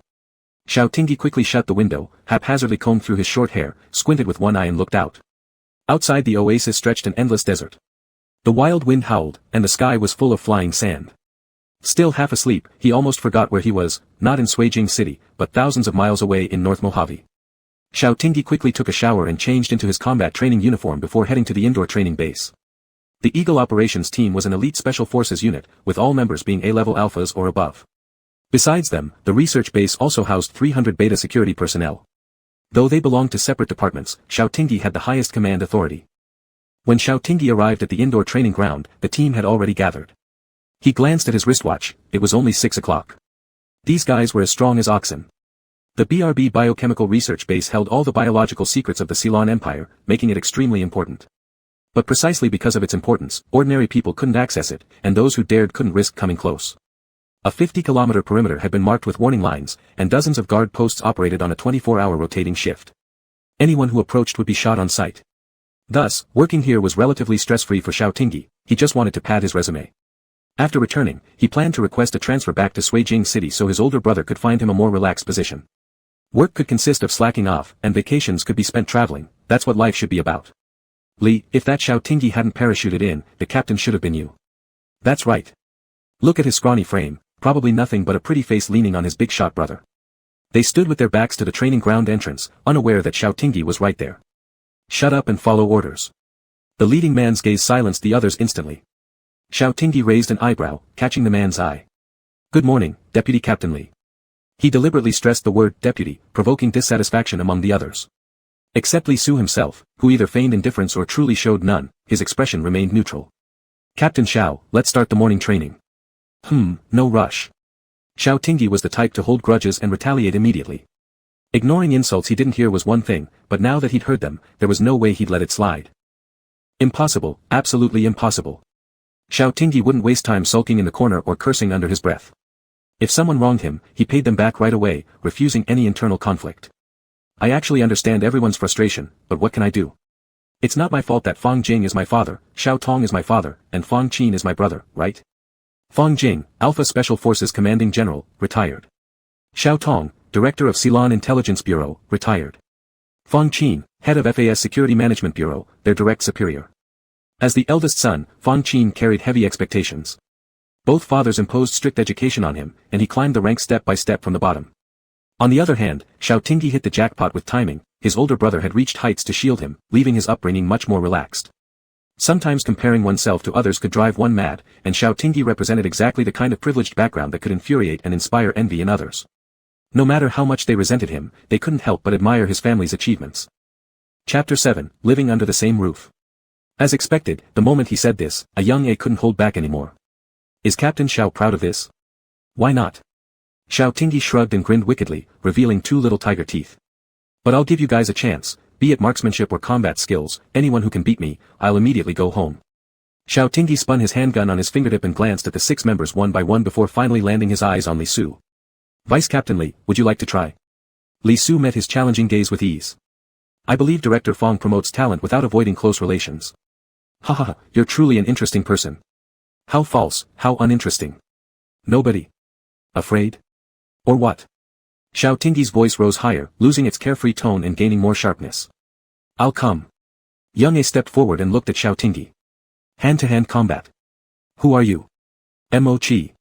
Xiao Tingyi quickly shut the window, haphazardly combed through his short hair, squinted with one eye and looked out. Outside the oasis stretched an endless desert. The wild wind howled, and the sky was full of flying sand. Still half asleep, he almost forgot where he was, not in Suijing City, but thousands of miles away in North Mojave. Xiao Tingyi quickly took a shower and changed into his combat training uniform before heading to the indoor training base. The Eagle Operations Team was an elite special forces unit, with all members being A-level alphas or above. Besides them, the research base also housed 300 beta security personnel. Though they belonged to separate departments, Xiao Tingyi had the highest command authority. When Xiao Tingyi arrived at the indoor training ground, the team had already gathered. He glanced at his wristwatch. It was only 6 o'clock. These guys were as strong as oxen. The BRB Biochemical Research Base held all the biological secrets of the Ceylon Empire, making it extremely important. But precisely because of its importance, ordinary people couldn't access it, and those who dared couldn't risk coming close. A 50-kilometer perimeter had been marked with warning lines, and dozens of guard posts operated on a 24-hour rotating shift. Anyone who approached would be shot on sight. Thus, working here was relatively stress-free for Xiao Tingyi. He just wanted to pad his resume. After returning, he planned to request a transfer back to Suijing City so his older brother could find him a more relaxed position. Work could consist of slacking off, and vacations could be spent traveling. That's what life should be about. Li, if that Xiao Tingyi hadn't parachuted in, the captain should have been you. That's right. Look at his scrawny frame, probably nothing but a pretty face leaning on his big shot brother. They stood with their backs to the training ground entrance, unaware that Xiao Tingyi was right there. Shut up and follow orders. The leading man's gaze silenced the others instantly. Xiao Tingyi raised an eyebrow, catching the man's eye. Good morning, Deputy Captain Li. He deliberately stressed the word deputy, provoking dissatisfaction among the others. Except Li Su himself, who either feigned indifference or truly showed none, his expression remained neutral. Captain Xiao, let's start the morning training. No rush. Xiao Tingyi was the type to hold grudges and retaliate immediately. Ignoring insults he didn't hear was one thing, but now that he'd heard them, there was no way he'd let it slide. Impossible, absolutely impossible. Xiao Tingyi wouldn't waste time sulking in the corner or cursing under his breath. If someone wronged him, he paid them back right away, refusing any internal conflict. I actually understand everyone's frustration, but what can I do? It's not my fault that Fang Jing is my father, Xiao Tong is my father, and Fang Qin is my brother, right? Fang Jing, Alpha Special Forces Commanding General, retired. Xiao Tong, Director of Ceylon Intelligence Bureau, retired. Fang Qin, Head of FAS Security Management Bureau, their direct superior. As the eldest son, Fang Qin carried heavy expectations. Both fathers imposed strict education on him, and he climbed the ranks step by step from the bottom. On the other hand, Xiao Tingyi hit the jackpot with timing. His older brother had reached heights to shield him, leaving his upbringing much more relaxed. Sometimes comparing oneself to others could drive one mad, and Xiao Tingyi represented exactly the kind of privileged background that could infuriate and inspire envy in others. No matter how much they resented him, they couldn't help but admire his family's achievements. Chapter 7, Living Under the Same Roof. As expected, the moment he said this, a young A couldn't hold back anymore. Is Captain Xiao proud of this? Why not? Xiao Tingyi shrugged and grinned wickedly, revealing two little tiger teeth. But I'll give you guys a chance, be it marksmanship or combat skills, anyone who can beat me, I'll immediately go home. Xiao Tingyi spun his handgun on his fingertip and glanced at the 6 members one by one before finally landing his eyes on Li Su. Vice Captain Li, would you like to try? Li Su met his challenging gaze with ease. I believe Director Fong promotes talent without avoiding close relations. Haha, you're truly an interesting person. How false, how uninteresting. Nobody. Afraid? Or what? Xiao Tingyi's voice rose higher, losing its carefree tone and gaining more sharpness. I'll come. Young A stepped forward and looked at Xiao Tingyi. Hand-to-hand combat. Who are you? Mo Chi.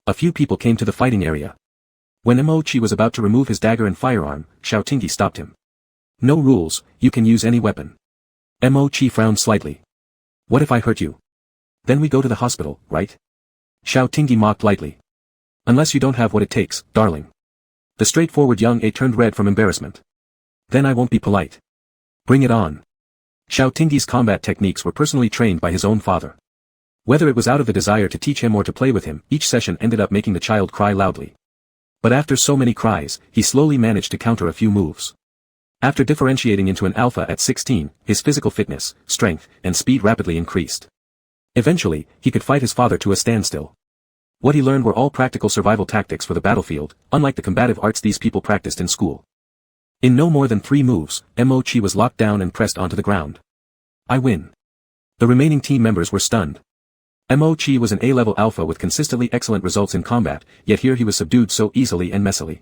A few people came to the fighting area. When Mo Chi was about to remove his dagger and firearm, Xiao Tingyi stopped him. No rules, you can use any weapon. Mo Chi frowned slightly. What if I hurt you? Then we go to the hospital, right? Xiao Tingyi mocked lightly. Unless you don't have what it takes, darling. The straightforward young A turned red from embarrassment. Then I won't be polite. Bring it on. Xiao Tingyi's combat techniques were personally trained by his own father. Whether it was out of the desire to teach him or to play with him, each session ended up making the child cry loudly. But after so many cries, he slowly managed to counter a few moves. After differentiating into an alpha at 16, his physical fitness, strength, and speed rapidly increased. Eventually, he could fight his father to a standstill. What he learned were all practical survival tactics for the battlefield, unlike the combative arts these people practiced in school. In no more than 3 moves, Mo Chi was locked down and pressed onto the ground. I win. The remaining team members were stunned. Mo Chi was an A-level alpha with consistently excellent results in combat, yet here he was subdued so easily and messily.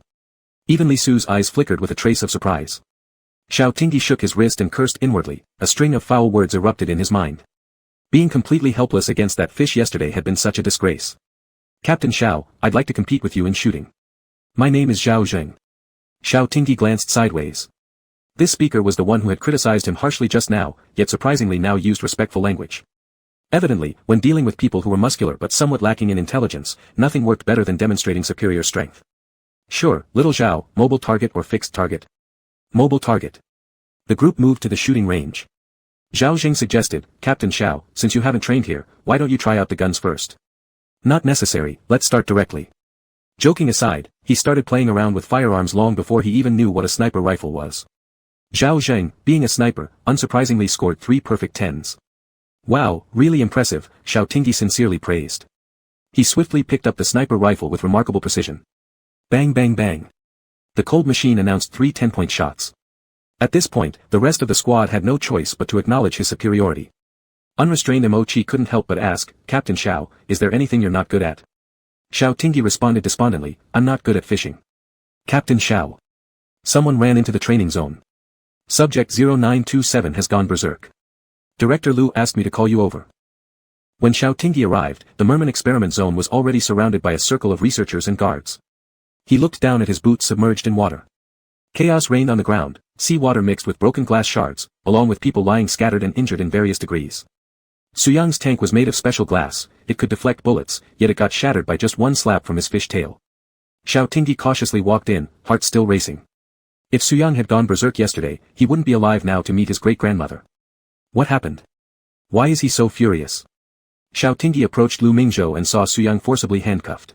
Even Li Su's eyes flickered with a trace of surprise. Xiao Tingyi shook his wrist and cursed inwardly, a string of foul words erupted in his mind. Being completely helpless against that fish yesterday had been such a disgrace. Captain Xiao, I'd like to compete with you in shooting. My name is Zhao Zheng. Xiao Tingyi glanced sideways. This speaker was the one who had criticized him harshly just now, yet surprisingly now used respectful language. Evidently, when dealing with people who were muscular but somewhat lacking in intelligence, nothing worked better than demonstrating superior strength. Sure, little Zhao, mobile target or fixed target? Mobile target. The group moved to the shooting range. Zhao Jing suggested, Captain Xiao, since you haven't trained here, why don't you try out the guns first? Not necessary, let's start directly. Joking aside, he started playing around with firearms long before he even knew what a sniper rifle was. Zhao Zheng, being a sniper, unsurprisingly scored 3 perfect 10s. Wow, really impressive, Xiao Tingyi sincerely praised. He swiftly picked up the sniper rifle with remarkable precision. Bang bang bang. The cold machine announced 3 10-point shots. At this point, the rest of the squad had no choice but to acknowledge his superiority. Unrestrained Mo Chi couldn't help but ask, Captain Xiao, is there anything you're not good at? Xiao Tingyi responded despondently, I'm not good at fishing. Captain Xiao. Someone ran into the training zone. Subject 0927 has gone berserk. Director Lu asked me to call you over. When Xiao Tingyi arrived, the merman experiment zone was already surrounded by a circle of researchers and guards. He looked down at his boots submerged in water. Chaos reigned on the ground, seawater mixed with broken glass shards, along with people lying scattered and injured in various degrees. Suyang's tank was made of special glass, it could deflect bullets, yet it got shattered by just one slap from his fish tail. Xiao Tingyi cautiously walked in, heart still racing. If Suyang had gone berserk yesterday, he wouldn't be alive now to meet his great-grandmother. What happened? Why is he so furious? Xiao Tingyi approached Lu Mingzhou and saw Suyang forcibly handcuffed.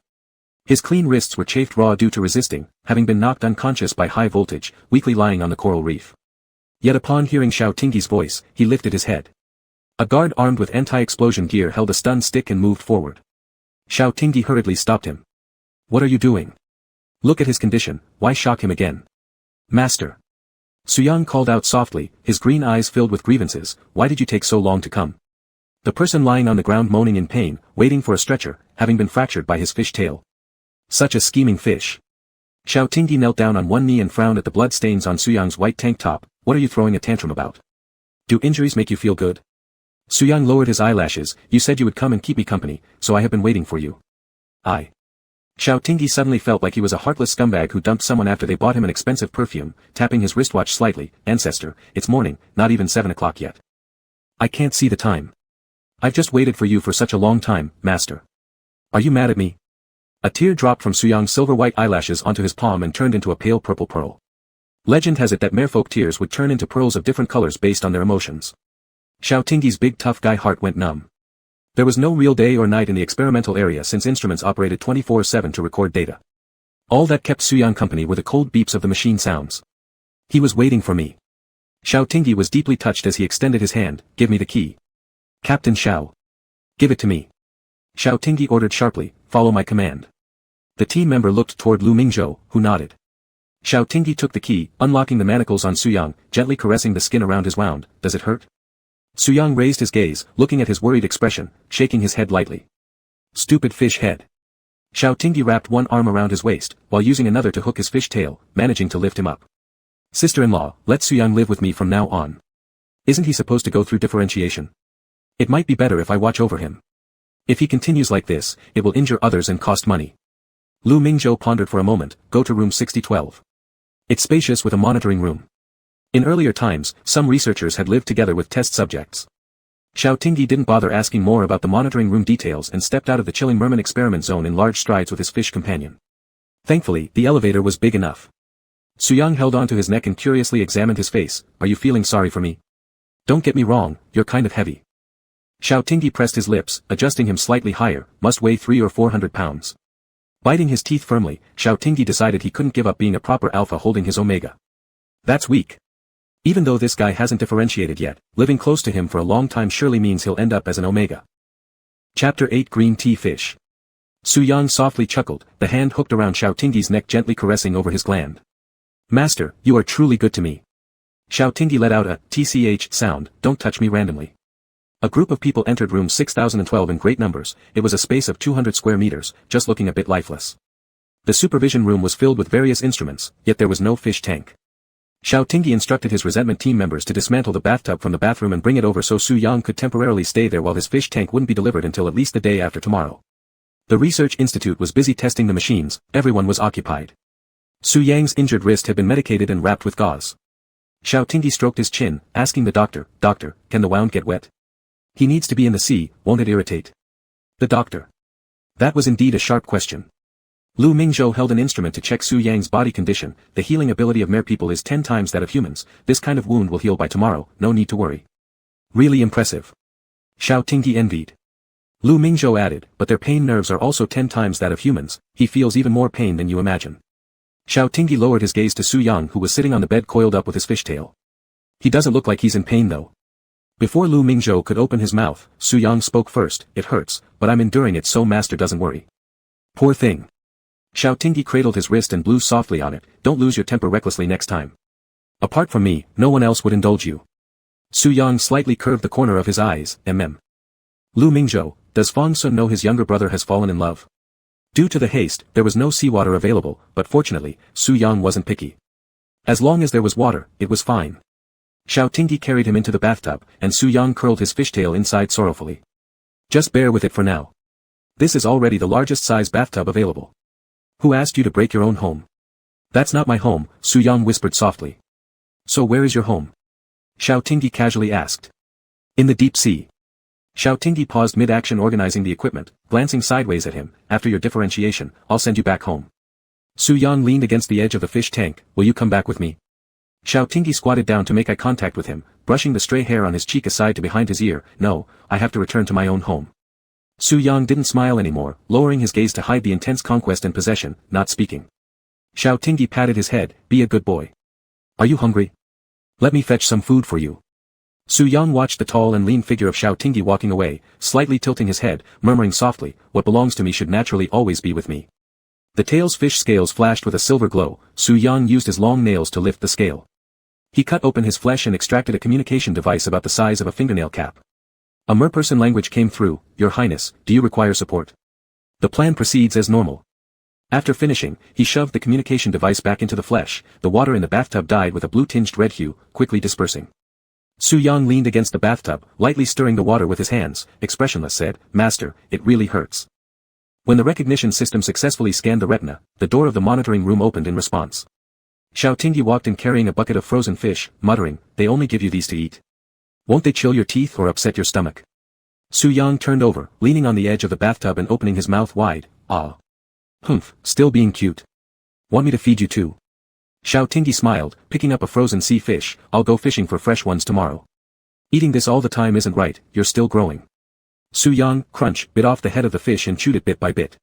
His clean wrists were chafed raw due to resisting, having been knocked unconscious by high voltage, weakly lying on the coral reef. Yet upon hearing Xiao Tingyi's voice, he lifted his head. A guard armed with anti-explosion gear held a stun stick and moved forward. Xiao Tingyi hurriedly stopped him. What are you doing? Look at his condition, why shock him again? Master. Suyang called out softly, his green eyes filled with grievances, why did you take so long to come? The person lying on the ground moaning in pain, waiting for a stretcher, having been fractured by his fish tail. Such a scheming fish. Xiao Tingyi knelt down on one knee and frowned at the blood stains on Suyang's white tank top. What are you throwing a tantrum about? Do injuries make you feel good? Suyang lowered his eyelashes, you said you would come and keep me company, so I have been waiting for you. I. Xiao Tingyi suddenly felt like he was a heartless scumbag who dumped someone after they bought him an expensive perfume, tapping his wristwatch slightly. Ancestor, it's morning, not even 7 o'clock yet. I can't see the time. I've just waited for you for such a long time, master. Are you mad at me? A tear dropped from Suyang's silver-white eyelashes onto his palm and turned into a pale purple pearl. Legend has it that merfolk tears would turn into pearls of different colors based on their emotions. Xiao Tingyi's big tough guy heart went numb. There was no real day or night in the experimental area since instruments operated 24/7 to record data. All that kept Suyang company were the cold beeps of the machine sounds. He was waiting for me. Xiao Tingyi was deeply touched as he extended his hand, give me the key. Captain Xiao. Give it to me. Xiao Tingyi ordered sharply, follow my command. The team member looked toward Lu Mingzhou, who nodded. Xiao Tingyi took the key, unlocking the manacles on Suyang, gently caressing the skin around his wound. Does it hurt? Suyang raised his gaze, looking at his worried expression, shaking his head lightly. Stupid fish head. Xiao Tingyi wrapped one arm around his waist, while using another to hook his fish tail, managing to lift him up. Sister-in-law, let Suyang live with me from now on. Isn't he supposed to go through differentiation? It might be better if I watch over him. If he continues like this, it will injure others and cost money. Lu Mingzhou pondered for a moment, go to room 6012. It's spacious with a monitoring room. In earlier times, some researchers had lived together with test subjects. Xiao Tingyi didn't bother asking more about the monitoring room details and stepped out of the chilling merman experiment zone in large strides with his fish companion. Thankfully, the elevator was big enough. Suyang held onto his neck and curiously examined his face. Are you feeling sorry for me? Don't get me wrong, you're kind of heavy. Xiao Tingyi pressed his lips, adjusting him slightly higher, must weigh 300 or 400 pounds. Biting his teeth firmly, Xiao Tingyi decided he couldn't give up being a proper alpha holding his omega. That's weak. Even though this guy hasn't differentiated yet, living close to him for a long time surely means he'll end up as an omega. Chapter 8 Green Tea Fish. Suyang softly chuckled, the hand hooked around Xiao Tingyi's neck gently caressing over his gland. Master, you are truly good to me. Xiao Tingyi let out a tch sound, don't touch me randomly. A group of people entered room 6012 in great numbers. It was a space of 200 square meters, just looking a bit lifeless. The supervision room was filled with various instruments, yet there was no fish tank. Xiao Tingyi instructed his resentment team members to dismantle the bathtub from the bathroom and bring it over so Suyang could temporarily stay there while his fish tank wouldn't be delivered until at least the day after tomorrow. The research institute was busy testing the machines, everyone was occupied. Suyang's injured wrist had been medicated and wrapped with gauze. Xiao Tingyi stroked his chin, asking the doctor, Doctor, can the wound get wet? He needs to be in the sea, won't it irritate? The doctor. That was indeed a sharp question. Lu Mingzhou held an instrument to check Suyang's body condition. The healing ability of mere people is 10 times that of humans. This kind of wound will heal by tomorrow, no need to worry. Really impressive. Xiao Tingyi envied. Lu Mingzhou added, but their pain nerves are also 10 times that of humans. He feels even more pain than you imagine. Xiao Tingyi lowered his gaze to Suyang who was sitting on the bed coiled up with his fishtail. He doesn't look like he's in pain though. Before Lu Mingzhou could open his mouth, Suyang spoke first, it hurts, but I'm enduring it so master doesn't worry. Poor thing. Xiao Tingyi cradled his wrist and blew softly on it, don't lose your temper recklessly next time. Apart from me, no one else would indulge you. Suyang slightly curved the corner of his eyes, Lu Mingzhou, does Fang Sun know his younger brother has fallen in love? Due to the haste, there was no seawater available, but fortunately, Suyang wasn't picky. As long as there was water, it was fine. Xiao Tingyi carried him into the bathtub, and Suyang curled his fishtail inside sorrowfully. Just bear with it for now. This is already the largest size bathtub available. Who asked you to break your own home? That's not my home, Suyang whispered softly. So where is your home? Xiao Tingyi casually asked. In the deep sea. Xiao Tingyi paused mid-action organizing the equipment, glancing sideways at him, after your differentiation, I'll send you back home. Suyang leaned against the edge of the fish tank, will you come back with me? Xiao Tingyi squatted down to make eye contact with him, brushing the stray hair on his cheek aside to behind his ear. No, I have to return to my own home. Su Yang didn't smile anymore, lowering his gaze to hide the intense conquest and possession, not speaking. Xiao Tingyi patted his head, be a good boy. Are you hungry? Let me fetch some food for you. Su Yang watched the tall and lean figure of Xiao Tingyi walking away, slightly tilting his head, murmuring softly, what belongs to me should naturally always be with me. The tail's fish scales flashed with a silver glow. Su Yang used his long nails to lift the scale. He cut open his flesh and extracted a communication device about the size of a fingernail cap. A merperson language came through. Your Highness, do you require support? The plan proceeds as normal. After finishing, he shoved the communication device back into the flesh. The water in the bathtub dyed with a blue-tinged red hue, quickly dispersing. Su Yang leaned against the bathtub, lightly stirring the water with his hands, expressionless said, Master, it really hurts. When the recognition system successfully scanned the retina, the door of the monitoring room opened in response. Xiao Tingyi walked in carrying a bucket of frozen fish, muttering, they only give you these to eat. Won't they chill your teeth or upset your stomach? Su Yang turned over, leaning on the edge of the bathtub and opening his mouth wide. Ah. Humph, still being cute. Want me to feed you too? Xiao Tingyi smiled, picking up a frozen sea fish. I'll go fishing for fresh ones tomorrow. Eating this all the time isn't right, you're still growing. Su Yang, crunch, bit off the head of the fish and chewed it bit by bit.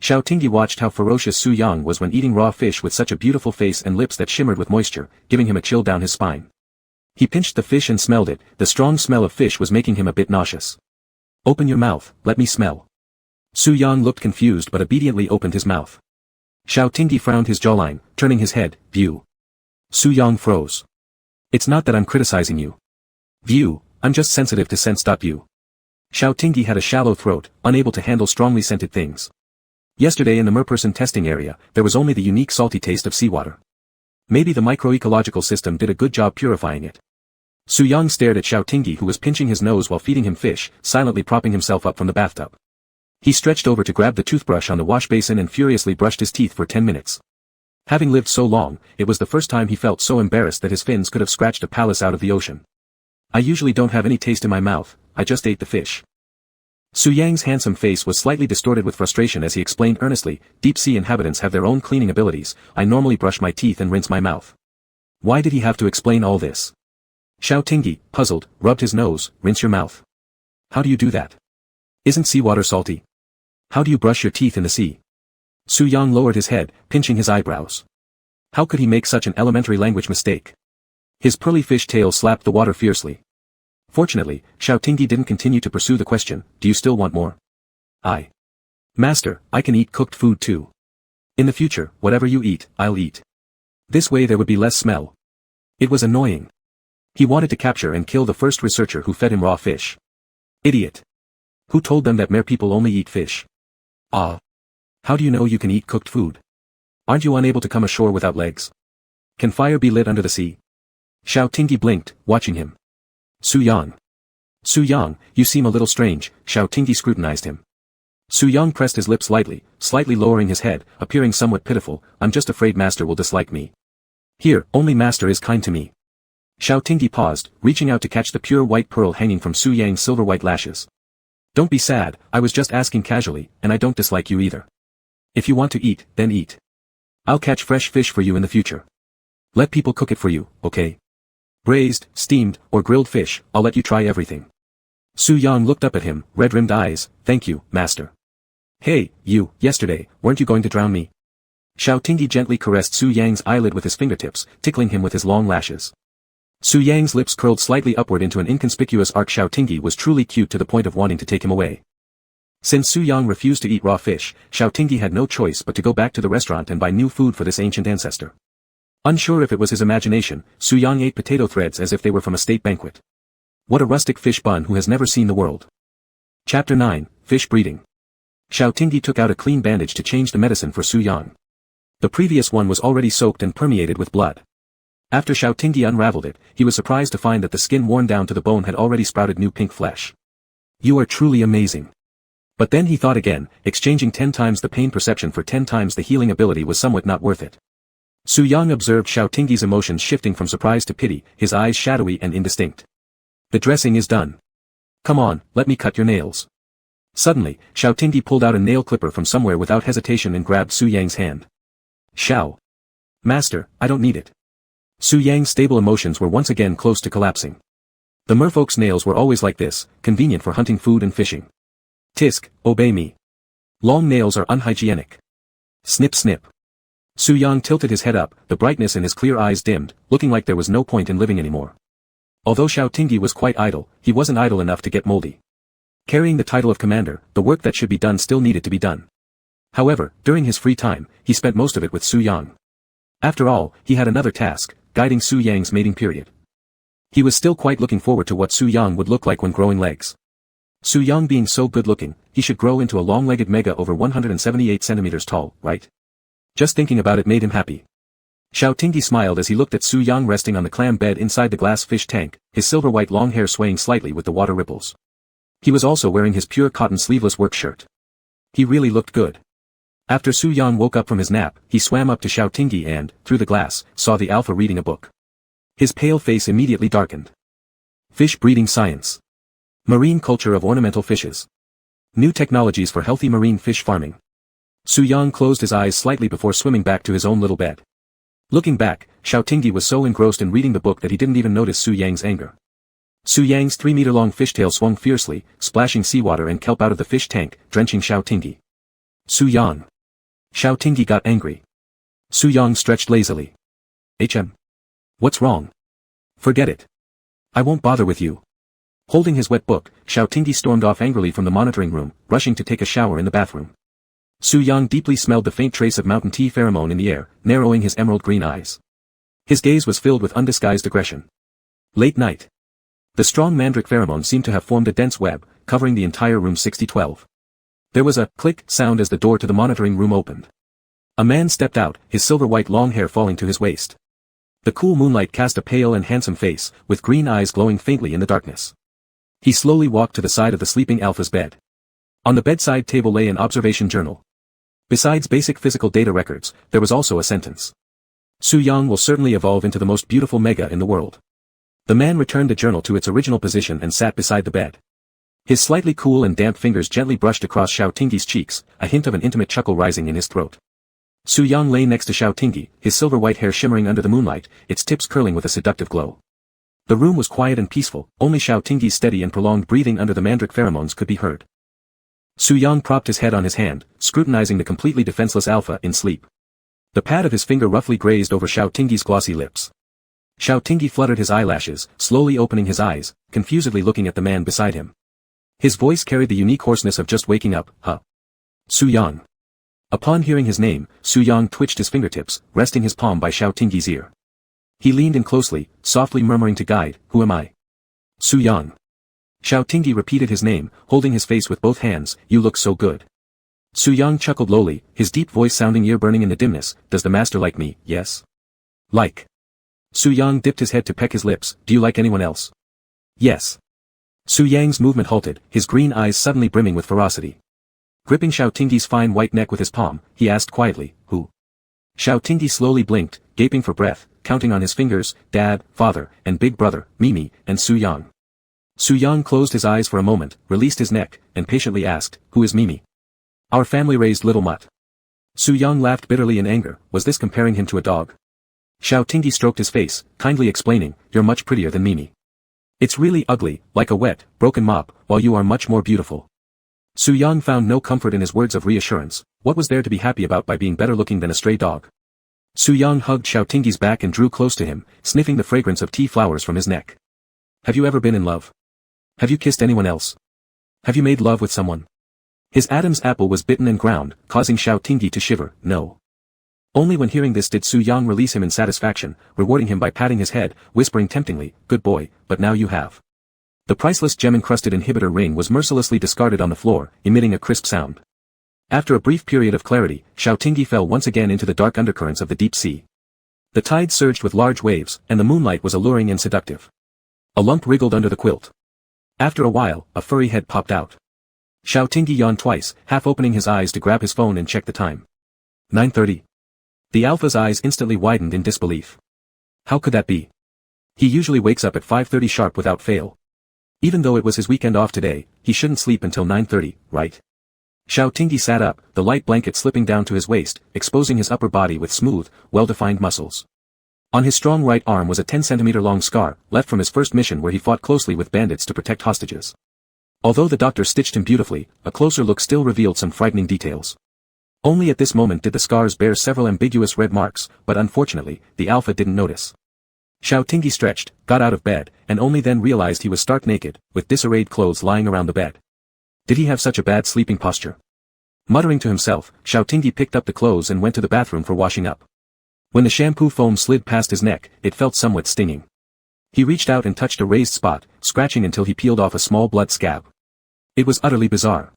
Xiao Tingyi watched how ferocious Su Yang was when eating raw fish with such a beautiful face and lips that shimmered with moisture, giving him a chill down his spine. He pinched the fish and smelled it. The strong smell of fish was making him a bit nauseous. Open your mouth, let me smell. Su Yang looked confused but obediently opened his mouth. Xiao Tingyi frowned his jawline, turning his head. View. Su Yang froze. It's not that I'm criticizing you. View, I'm just sensitive to sense. View. Xiao Tingyi had a shallow throat, unable to handle strongly scented things. Yesterday in the merperson testing area, there was only the unique salty taste of seawater. Maybe the microecological system did a good job purifying it. Su Yang stared at Xiao Tingyi who was pinching his nose while feeding him fish, silently propping himself up from the bathtub. He stretched over to grab the toothbrush on the wash basin and furiously brushed his teeth for 10 minutes. Having lived so long, it was the first time he felt so embarrassed that his fins could have scratched a palace out of the ocean. I usually don't have any taste in my mouth, I just ate the fish. Su Yang's handsome face was slightly distorted with frustration as he explained earnestly, deep-sea inhabitants have their own cleaning abilities, I normally brush my teeth and rinse my mouth. Why did he have to explain all this? Xiao Tingyi, puzzled, rubbed his nose, rinse your mouth. How do you do that? Isn't seawater salty? How do you brush your teeth in the sea? Su Yang lowered his head, pinching his eyebrows. How could he make such an elementary language mistake? His pearly fish tail slapped the water fiercely. Fortunately, Xiao Tingyi didn't continue to pursue the question, do you still want more? Master, I can eat cooked food too. In the future, whatever you eat, I'll eat. This way there would be less smell. It was annoying. He wanted to capture and kill the first researcher who fed him raw fish. Idiot. Who told them that mere people only eat fish? How do you know you can eat cooked food? Aren't you unable to come ashore without legs? Can fire be lit under the sea? Xiao Tingyi blinked, watching him. Su Yang, you seem a little strange, Xiao Tingyi scrutinized him. Su Yang pressed his lips lightly, slightly lowering his head, appearing somewhat pitiful, I'm just afraid Master will dislike me. Here, only Master is kind to me. Xiao Tingyi paused, reaching out to catch the pure white pearl hanging from Su Yang's silver-white lashes. Don't be sad, I was just asking casually, and I don't dislike you either. If you want to eat, then eat. I'll catch fresh fish for you in the future. Let people cook it for you, okay? Braised, steamed, or grilled fish, I'll let you try everything. Su Yang looked up at him, red-rimmed eyes, thank you, Master. Hey, you, yesterday, weren't you going to drown me? Xiao Tingyi gently caressed Su Yang's eyelid with his fingertips, tickling him with his long lashes. Su Yang's lips curled slightly upward into an inconspicuous arc. Xiao Tingyi was truly cute to the point of wanting to take him away. Since Su Yang refused to eat raw fish, Xiao Tingyi had no choice but to go back to the restaurant and buy new food for this ancient ancestor. Unsure if it was his imagination, Su Yang ate potato threads as if they were from a state banquet. What a rustic fish bun who has never seen the world. Chapter 9, Fish Breeding. Xiao Tingyi took out a clean bandage to change the medicine for Su Yang. The previous one was already soaked and permeated with blood. After Xiao Tingyi unraveled it, he was surprised to find that the skin worn down to the bone had already sprouted new pink flesh. You are truly amazing. But then he thought again, exchanging 10 times the pain perception for 10 times the healing ability was somewhat not worth it. Su Yang observed Xiao Tingyi's emotions shifting from surprise to pity, his eyes shadowy and indistinct. The dressing is done. Come on, let me cut your nails. Suddenly, Xiao Tingyi pulled out a nail clipper from somewhere without hesitation and grabbed Su Yang's hand. Xiao. Master, I don't need it. Su Yang's stable emotions were once again close to collapsing. The merfolk's nails were always like this, convenient for hunting food and fishing. Tisk, obey me. Long nails are unhygienic. Snip snip. Su Yang tilted his head up, the brightness in his clear eyes dimmed, looking like there was no point in living anymore. Although Xiao Tingyi was quite idle, he wasn't idle enough to get moldy. Carrying the title of commander, the work that should be done still needed to be done. However, during his free time, he spent most of it with Su Yang. After all, he had another task, guiding Su Yang's mating period. He was still quite looking forward to what Su Yang would look like when growing legs. Su Yang being so good-looking, he should grow into a long-legged mega over 178 centimeters tall, right? Just thinking about it made him happy. Xiao Tingyi smiled as he looked at Su Yang resting on the clam bed inside the glass fish tank, his silver-white long hair swaying slightly with the water ripples. He was also wearing his pure cotton sleeveless work shirt. He really looked good. After Su Yang woke up from his nap, he swam up to Xiao Tingyi and, through the glass, saw the alpha reading a book. His pale face immediately darkened. Fish breeding science. Marine culture of ornamental fishes. New technologies for healthy marine fish farming. Su Yang closed his eyes slightly before swimming back to his own little bed. Looking back, Xiao Tingyi was so engrossed in reading the book that he didn't even notice Su Yang's anger. Su Yang's 3-meter-long fishtail swung fiercely, splashing seawater and kelp out of the fish tank, drenching Xiao Tingyi. Su Yang. Xiao Tingyi got angry. Su Yang stretched lazily. What's wrong? Forget it. I won't bother with you. Holding his wet book, Xiao Tingyi stormed off angrily from the monitoring room, rushing to take a shower in the bathroom. Su Yang deeply smelled the faint trace of mountain tea pheromone in the air, narrowing his emerald green eyes. His gaze was filled with undisguised aggression. Late night. The strong mandrake pheromone seemed to have formed a dense web, covering the entire room 6012. There was a click sound as the door to the monitoring room opened. A man stepped out, his silver-white long hair falling to his waist. The cool moonlight cast a pale and handsome face, with green eyes glowing faintly in the darkness. He slowly walked to the side of the sleeping alpha's bed. On the bedside table lay an observation journal. Besides basic physical data records, there was also a sentence. Su Yang will certainly evolve into the most beautiful mega in the world. The man returned the journal to its original position and sat beside the bed. His slightly cool and damp fingers gently brushed across Xiao Tingyi's cheeks, a hint of an intimate chuckle rising in his throat. Su Yang lay next to Xiao Tingyi, his silver-white hair shimmering under the moonlight, its tips curling with a seductive glow. The room was quiet and peaceful, only Xiao Tingyi's steady and prolonged breathing under the mandrake pheromones could be heard. Su Yang propped his head on his hand, scrutinizing the completely defenseless alpha in sleep. The pad of his finger roughly grazed over Xiao Tingyi's glossy lips. Xiao Tingyi fluttered his eyelashes, slowly opening his eyes, confusedly looking at the man beside him. His voice carried the unique hoarseness of just waking up, huh? Su Yang. Upon hearing his name, Su Yang twitched his fingertips, resting his palm by Xiao Tingyi's ear. He leaned in closely, softly murmuring to guide, "Who am I?" Su Yang. Xiao Tingyi repeated his name, holding his face with both hands, "You look so good." Su Yang chuckled lowly, his deep voice sounding ear-burning in the dimness, "Does the master like me, yes?" "Like." Su Yang dipped his head to peck his lips, "Do you like anyone else?" "Yes." Su Yang's movement halted, his green eyes suddenly brimming with ferocity. Gripping Xiao Tingyi's fine white neck with his palm, he asked quietly, "Who?" Xiao Tingyi slowly blinked, gaping for breath, counting on his fingers, "Dad, father, and big brother, Mimi, and Su Yang." Su Yang closed his eyes for a moment, released his neck, and patiently asked, "Who is Mimi?" "Our family raised little mutt." Su Yang laughed bitterly in anger, was this comparing him to a dog? Xiao Tingyi stroked his face, kindly explaining, "You're much prettier than Mimi. It's really ugly, like a wet, broken mop, while you are much more beautiful." Su Yang found no comfort in his words of reassurance. What was there to be happy about by being better looking than a stray dog? Su Yang hugged Xiao Tingyi's back and drew close to him, sniffing the fragrance of tea flowers from his neck. "Have you ever been in love? Have you kissed anyone else? Have you made love with someone?" His Adam's apple was bitten and ground, causing Xiao Tingyi to shiver. "No." Only when hearing this did Su Yang release him in satisfaction, rewarding him by patting his head, whispering temptingly, "Good boy, but now you have." The priceless gem-encrusted inhibitor ring was mercilessly discarded on the floor, emitting a crisp sound. After a brief period of clarity, Xiao Tingyi fell once again into the dark undercurrents of the deep sea. The tide surged with large waves, and the moonlight was alluring and seductive. A lump wriggled under the quilt. After a while, a furry head popped out. Xiao Tingyi yawned twice, half opening his eyes to grab his phone and check the time. 9:30. The alpha's eyes instantly widened in disbelief. How could that be? He usually wakes up at 5:30 sharp without fail. Even though it was his weekend off today, he shouldn't sleep until 9:30, right? Xiao Tingyi sat up, the light blanket slipping down to his waist, exposing his upper body with smooth, well-defined muscles. On his strong right arm was a 10-centimeter-long scar, left from his first mission where he fought closely with bandits to protect hostages. Although the doctor stitched him beautifully, a closer look still revealed some frightening details. Only at this moment did the scars bear several ambiguous red marks, but unfortunately, the Alpha didn't notice. Xiao Tingyi stretched, got out of bed, and only then realized he was stark naked, with disarrayed clothes lying around the bed. Did he have such a bad sleeping posture? Muttering to himself, Xiao Tingyi picked up the clothes and went to the bathroom for washing up. When the shampoo foam slid past his neck, it felt somewhat stinging. He reached out and touched a raised spot, scratching until he peeled off a small blood scab. It was utterly bizarre.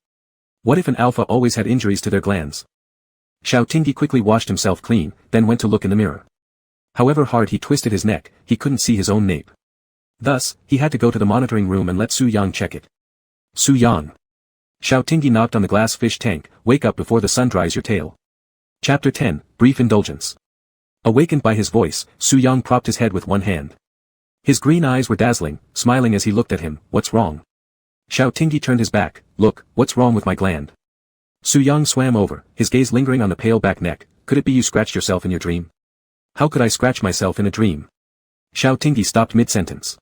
What if an alpha always had injuries to their glands? Xiao Tingyi quickly washed himself clean, then went to look in the mirror. However hard he twisted his neck, he couldn't see his own nape. Thus, he had to go to the monitoring room and let Su Yang check it. Su Yang. Xiao Tingyi knocked on the glass fish tank, wake up before the sun dries your tail. Chapter 10, Brief Indulgence. Awakened by his voice, Su Yang propped his head with one hand. His green eyes were dazzling, smiling as he looked at him. What's wrong? Xiao Tingyi turned his back. Look, what's wrong with my gland? Su Yang swam over, his gaze lingering on the pale back neck. Could it be you scratched yourself in your dream? How could I scratch myself in a dream? Xiao Tingyi stopped mid-sentence.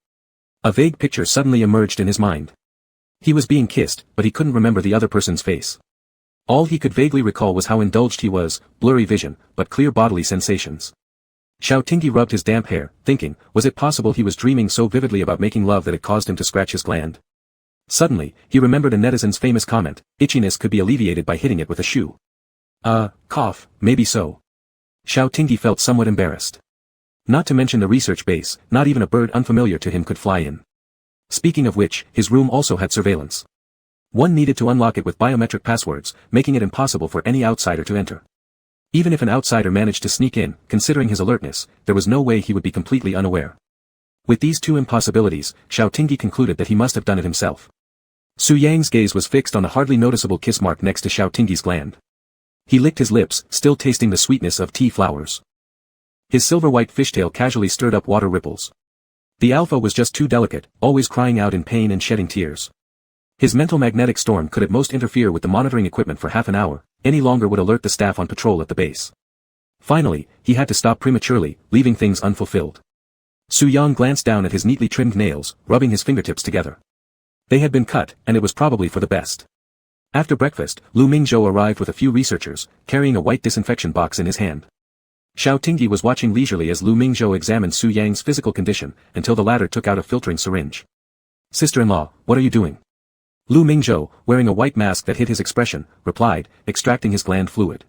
A vague picture suddenly emerged in his mind. He was being kissed, but he couldn't remember the other person's face. All he could vaguely recall was how indulged he was, blurry vision, but clear bodily sensations. Xiao Tingyi rubbed his damp hair, thinking, was it possible he was dreaming so vividly about making love that it caused him to scratch his gland? Suddenly, he remembered a netizen's famous comment, itchiness could be alleviated by hitting it with a shoe. Cough, maybe so. Xiao Tingyi felt somewhat embarrassed. Not to mention the research base, not even a bird unfamiliar to him could fly in. Speaking of which, his room also had surveillance. One needed to unlock it with biometric passwords, making it impossible for any outsider to enter. Even if an outsider managed to sneak in, considering his alertness, there was no way he would be completely unaware. With these two impossibilities, Xiao Tingyi concluded that he must have done it himself. Su Yang's gaze was fixed on the hardly noticeable kiss mark next to Xiao Tingyi's gland. He licked his lips, still tasting the sweetness of tea flowers. His silver-white fishtail casually stirred up water ripples. The alpha was just too delicate, always crying out in pain and shedding tears. His mental magnetic storm could at most interfere with the monitoring equipment for half an hour, any longer would alert the staff on patrol at the base. Finally, he had to stop prematurely, leaving things unfulfilled. Su Yang glanced down at his neatly trimmed nails, rubbing his fingertips together. They had been cut, and it was probably for the best. After breakfast, Lu Mingzhou arrived with a few researchers, carrying a white disinfection box in his hand. Xiao Tingyi was watching leisurely as Lu Mingzhou examined Su Yang's physical condition, until the latter took out a filtering syringe. Sister-in-law, what are you doing? Lu Mingzhou, wearing a white mask that hid his expression, replied, extracting his gland fluid.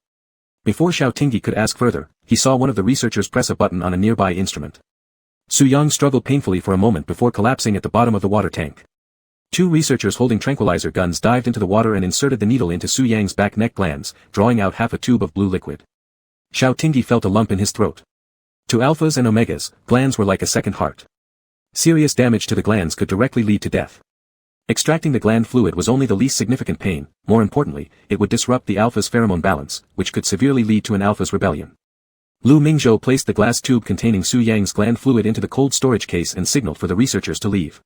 Before Xiao Tingyi could ask further, he saw one of the researchers press a button on a nearby instrument. Su Yang struggled painfully for a moment before collapsing at the bottom of the water tank. Two researchers holding tranquilizer guns dived into the water and inserted the needle into Su Yang's back neck glands, drawing out half a tube of blue liquid. Xiao Tingyi felt a lump in his throat. To alphas and omegas, glands were like a second heart. Serious damage to the glands could directly lead to death. Extracting the gland fluid was only the least significant pain, more importantly, it would disrupt the alpha's pheromone balance, which could severely lead to an alpha's rebellion. Lu Mingzhou placed the glass tube containing Su Yang's gland fluid into the cold storage case and signaled for the researchers to leave.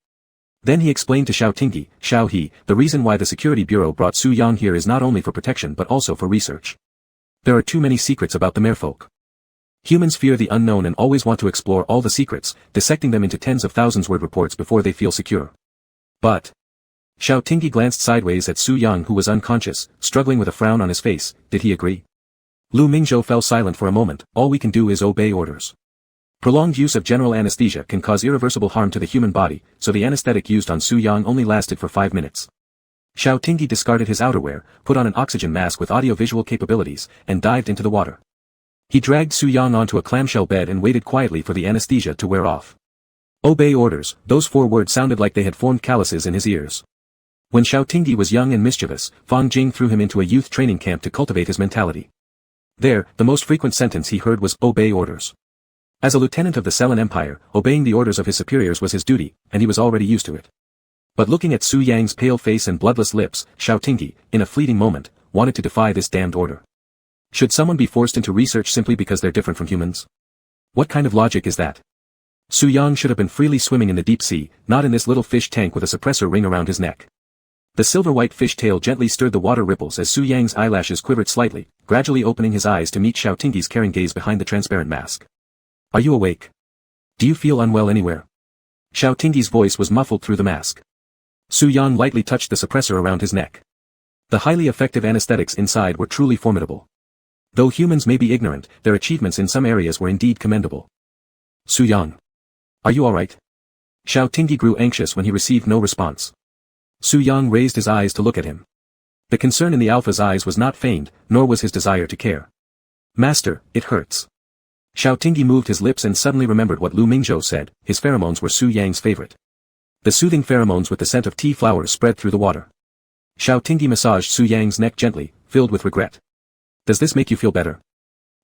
Then he explained to Xiao Tingyi, Xiao He, the reason why the security bureau brought Su Yang here is not only for protection but also for research. There are too many secrets about the merfolk. Humans fear the unknown and always want to explore all the secrets, dissecting them into tens of thousands word reports before they feel secure. But Xiao Tingyi glanced sideways at Su Yang who was unconscious, struggling with a frown on his face. Did he agree? Lu Mingzhou fell silent for a moment. All we can do is obey orders. Prolonged use of general anesthesia can cause irreversible harm to the human body, so the anesthetic used on Su Yang only lasted for 5 minutes. Xiao Tingyi discarded his outerwear, put on an oxygen mask with audio-visual capabilities, and dived into the water. He dragged Su Yang onto a clamshell bed and waited quietly for the anesthesia to wear off. Obey orders, those 4 words sounded like they had formed calluses in his ears. When Xiao Tingyi was young and mischievous, Fang Jing threw him into a youth training camp to cultivate his mentality. There, the most frequent sentence he heard was, obey orders. As a lieutenant of the Selen Empire, obeying the orders of his superiors was his duty, and he was already used to it. But looking at Su Yang's pale face and bloodless lips, Xiao Tingyi, in a fleeting moment, wanted to defy this damned order. Should someone be forced into research simply because they're different from humans? What kind of logic is that? Su Yang should have been freely swimming in the deep sea, not in this little fish tank with a suppressor ring around his neck. The silver-white fish tail gently stirred the water ripples as Su Yang's eyelashes quivered slightly, gradually opening his eyes to meet Xiao Tingyi's caring gaze behind the transparent mask. Are you awake? Do you feel unwell anywhere? Xiao Tingyi's voice was muffled through the mask. Su Yang lightly touched the suppressor around his neck. The highly effective anesthetics inside were truly formidable. Though humans may be ignorant, their achievements in some areas were indeed commendable. Su Yang. Are you alright? Xiao Tingyi grew anxious when he received no response. Su Yang raised his eyes to look at him. The concern in the Alpha's eyes was not feigned, nor was his desire to care. Master, it hurts. Xiao Tingyi moved his lips and suddenly remembered what Lu Mingzhou said. His pheromones were Su Yang's favorite. The soothing pheromones with the scent of tea flowers spread through the water. Xiao Tingyi massaged Su Yang's neck gently, filled with regret. Does this make you feel better?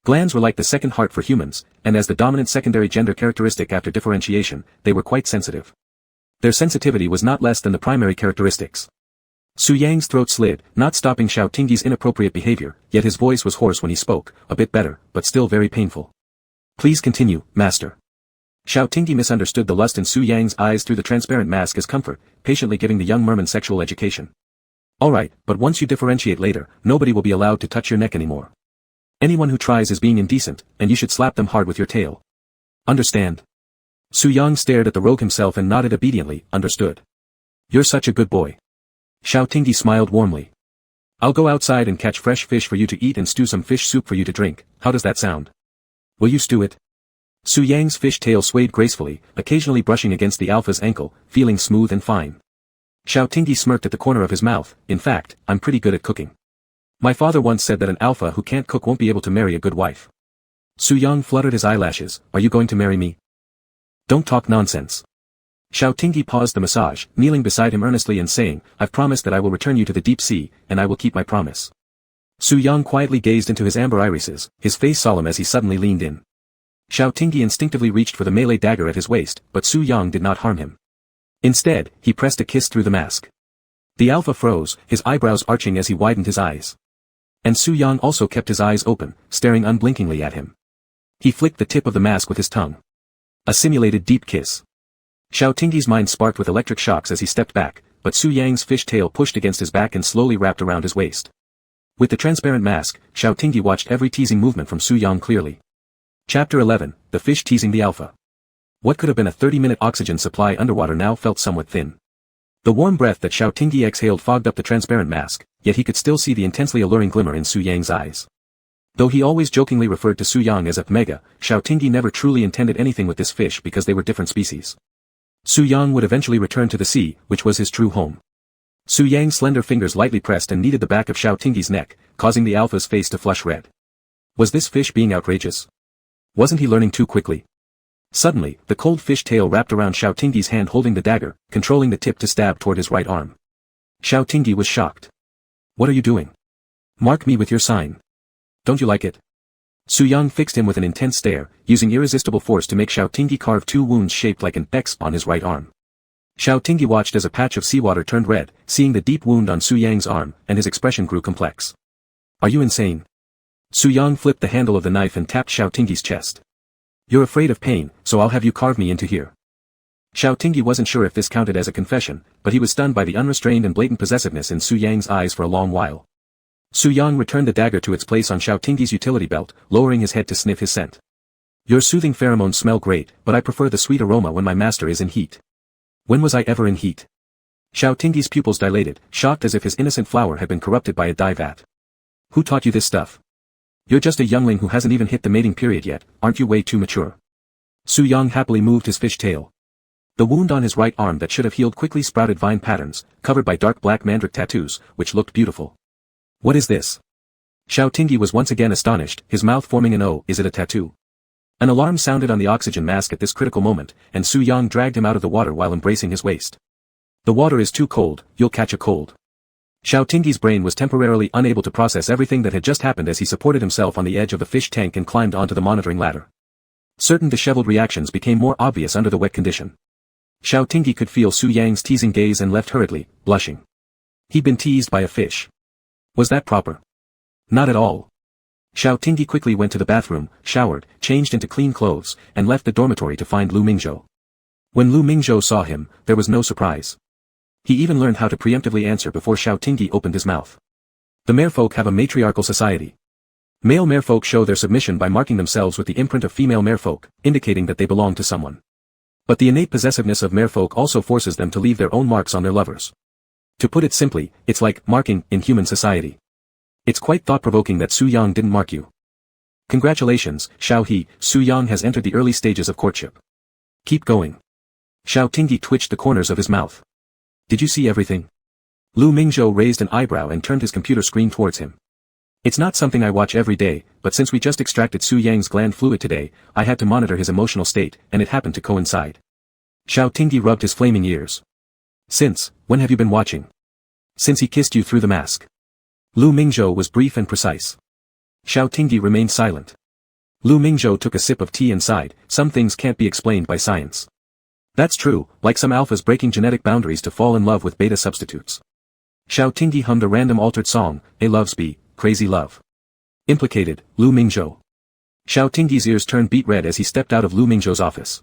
Glands were like the second heart for humans, and as the dominant secondary gender characteristic after differentiation, they were quite sensitive. Their sensitivity was not less than the primary characteristics. Su Yang's throat slid, not stopping Xiao Tingyi's inappropriate behavior, yet his voice was hoarse when he spoke, a bit better, but still very painful. Please continue, master. Xiao Tingyi misunderstood the lust in Su Yang's eyes through the transparent mask as comfort, patiently giving the young merman sexual education. Alright, but once you differentiate later, nobody will be allowed to touch your neck anymore. Anyone who tries is being indecent, and you should slap them hard with your tail. Understand? Su Yang stared at the rogue himself and nodded obediently, understood. You're such a good boy. Xiao Tingyi smiled warmly. I'll go outside and catch fresh fish for you to eat and stew some fish soup for you to drink. How does that sound? Will you stew it? Su Yang's fish tail swayed gracefully, occasionally brushing against the Alpha's ankle, feeling smooth and fine. Xiao Tingyi smirked at the corner of his mouth. In fact, I'm pretty good at cooking. My father once said that an Alpha who can't cook won't be able to marry a good wife. Su Yang fluttered his eyelashes. Are you going to marry me? Don't talk nonsense. Xiao Tingyi paused the massage, kneeling beside him earnestly and saying, I've promised that I will return you to the deep sea, and I will keep my promise. Su Yang quietly gazed into his amber irises, his face solemn as he suddenly leaned in. Xiao Tingyi instinctively reached for the melee dagger at his waist, but Su Yang did not harm him. Instead, he pressed a kiss through the mask. The Alpha froze, his eyebrows arching as he widened his eyes. And Su Yang also kept his eyes open, staring unblinkingly at him. He flicked the tip of the mask with his tongue. A simulated deep kiss. Xiao Tingyi's mind sparked with electric shocks as he stepped back, but Su Yang's fish tail pushed against his back and slowly wrapped around his waist. With the transparent mask, Xiao Tingyi watched every teasing movement from Su Yang clearly. Chapter 11, The Fish Teasing the Alpha. What could have been a 30-minute oxygen supply underwater now felt somewhat thin. The warm breath that Xiao Tingyi exhaled fogged up the transparent mask, yet he could still see the intensely alluring glimmer in Su Yang's eyes. Though he always jokingly referred to Su Yang as a mega, Xiao Tingyi never truly intended anything with this fish because they were different species. Su Yang would eventually return to the sea, which was his true home. Su Yang's slender fingers lightly pressed and kneaded the back of Xiao Tingyi's neck, causing the Alpha's face to flush red. Was this fish being outrageous? Wasn't he learning too quickly? Suddenly, the cold fish tail wrapped around Xiao Tingyi's hand holding the dagger, controlling the tip to stab toward his right arm. Xiao Tingyi was shocked. What are you doing? Mark me with your sign. Don't you like it? Su Yang fixed him with an intense stare, using irresistible force to make Xiao Tingyi carve two wounds shaped like an X on his right arm. Xiao Tingyi watched as a patch of seawater turned red, seeing the deep wound on Su Yang's arm, and his expression grew complex. Are you insane? Su Yang flipped the handle of the knife and tapped Xiao Tingyi's chest. You're afraid of pain, so I'll have you carve me into here. Xiao Tingyi wasn't sure if this counted as a confession, but he was stunned by the unrestrained and blatant possessiveness in Su Yang's eyes for a long while. Su Yang returned the dagger to its place on Xiao Tingyi's utility belt, lowering his head to sniff his scent. Your soothing pheromones smell great, but I prefer the sweet aroma when my master is in heat. When was I ever in heat? Xiao Tingyi's pupils dilated, shocked as if his innocent flower had been corrupted by a dye vat. Who taught you this stuff? You're just a youngling who hasn't even hit the mating period yet, aren't you way too mature? Su Yang happily moved his fish tail. The wound on his right arm that should have healed quickly sprouted vine patterns, covered by dark black mandrake tattoos, which looked beautiful. What is this? Xiao Tingyi was once again astonished, his mouth forming an O. Is it a tattoo? An alarm sounded on the oxygen mask at this critical moment, and Su Yang dragged him out of the water while embracing his waist. The water is too cold, you'll catch a cold. Xiao Tingyi's brain was temporarily unable to process everything that had just happened as he supported himself on the edge of the fish tank and climbed onto the monitoring ladder. Certain disheveled reactions became more obvious under the wet condition. Xiao Tingyi could feel Su Yang's teasing gaze and left hurriedly, blushing. He'd been teased by a fish. Was that proper? Not at all. Xiao Tingyi quickly went to the bathroom, showered, changed into clean clothes, and left the dormitory to find Lu Mingzhou. When Lu Mingzhou saw him, there was no surprise. He even learned how to preemptively answer before Xiao Tingyi opened his mouth. The merfolk have a matriarchal society. Male merfolk show their submission by marking themselves with the imprint of female merfolk, indicating that they belong to someone. But the innate possessiveness of merfolk also forces them to leave their own marks on their lovers. To put it simply, it's like marking in human society. It's quite thought-provoking that Su Yang didn't mark you. Congratulations, Xiao He, Su Yang has entered the early stages of courtship. Keep going. Xiao Tingyi twitched the corners of his mouth. Did you see everything? Lu Mingzhou raised an eyebrow and turned his computer screen towards him. It's not something I watch every day, but since we just extracted Su Yang's gland fluid today, I had to monitor his emotional state, and it happened to coincide. Xiao Tingyi rubbed his flaming ears. When have you been watching? Since he kissed you through the mask. Lu Mingzhou was brief and precise. Xiao Tingyi remained silent. Lu Mingzhou took a sip of tea and sighed, some things can't be explained by science. That's true, like some alphas breaking genetic boundaries to fall in love with beta substitutes. Xiao Tingyi hummed a random altered song, A Love's Bee, Crazy Love. Implicated, Lu Mingzhou. Xiao Tingyi's ears turned beet red as he stepped out of Lu Mingzhou's office.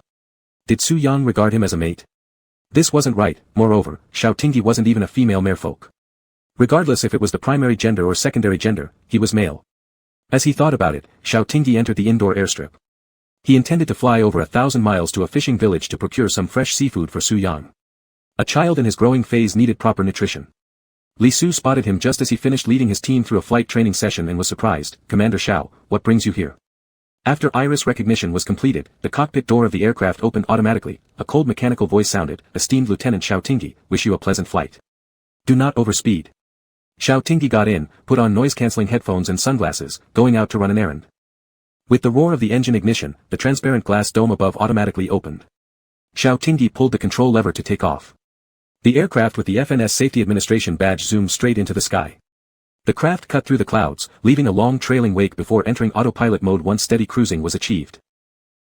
Did Su Yang regard him as a mate? This wasn't right, moreover, Xiao Tingyi wasn't even a female merfolk. Regardless if it was the primary gender or secondary gender, he was male. As he thought about it, Xiao Tingyi entered the indoor airstrip. He intended to fly over 1,000 miles to a fishing village to procure some fresh seafood for Su Yang. A child in his growing phase needed proper nutrition. Li Su spotted him just as he finished leading his team through a flight training session and was surprised. Commander Xiao, what brings you here? After iris recognition was completed, the cockpit door of the aircraft opened automatically. A cold mechanical voice sounded, Esteemed Lieutenant Xiao Tingyi, wish you a pleasant flight. Do not overspeed. Xiao Tingyi got in, put on noise-canceling headphones and sunglasses, going out to run an errand. With the roar of the engine ignition, the transparent glass dome above automatically opened. Xiao Tingyi pulled the control lever to take off. The aircraft with the FNS Safety Administration badge zoomed straight into the sky. The craft cut through the clouds, leaving a long trailing wake before entering autopilot mode once steady cruising was achieved.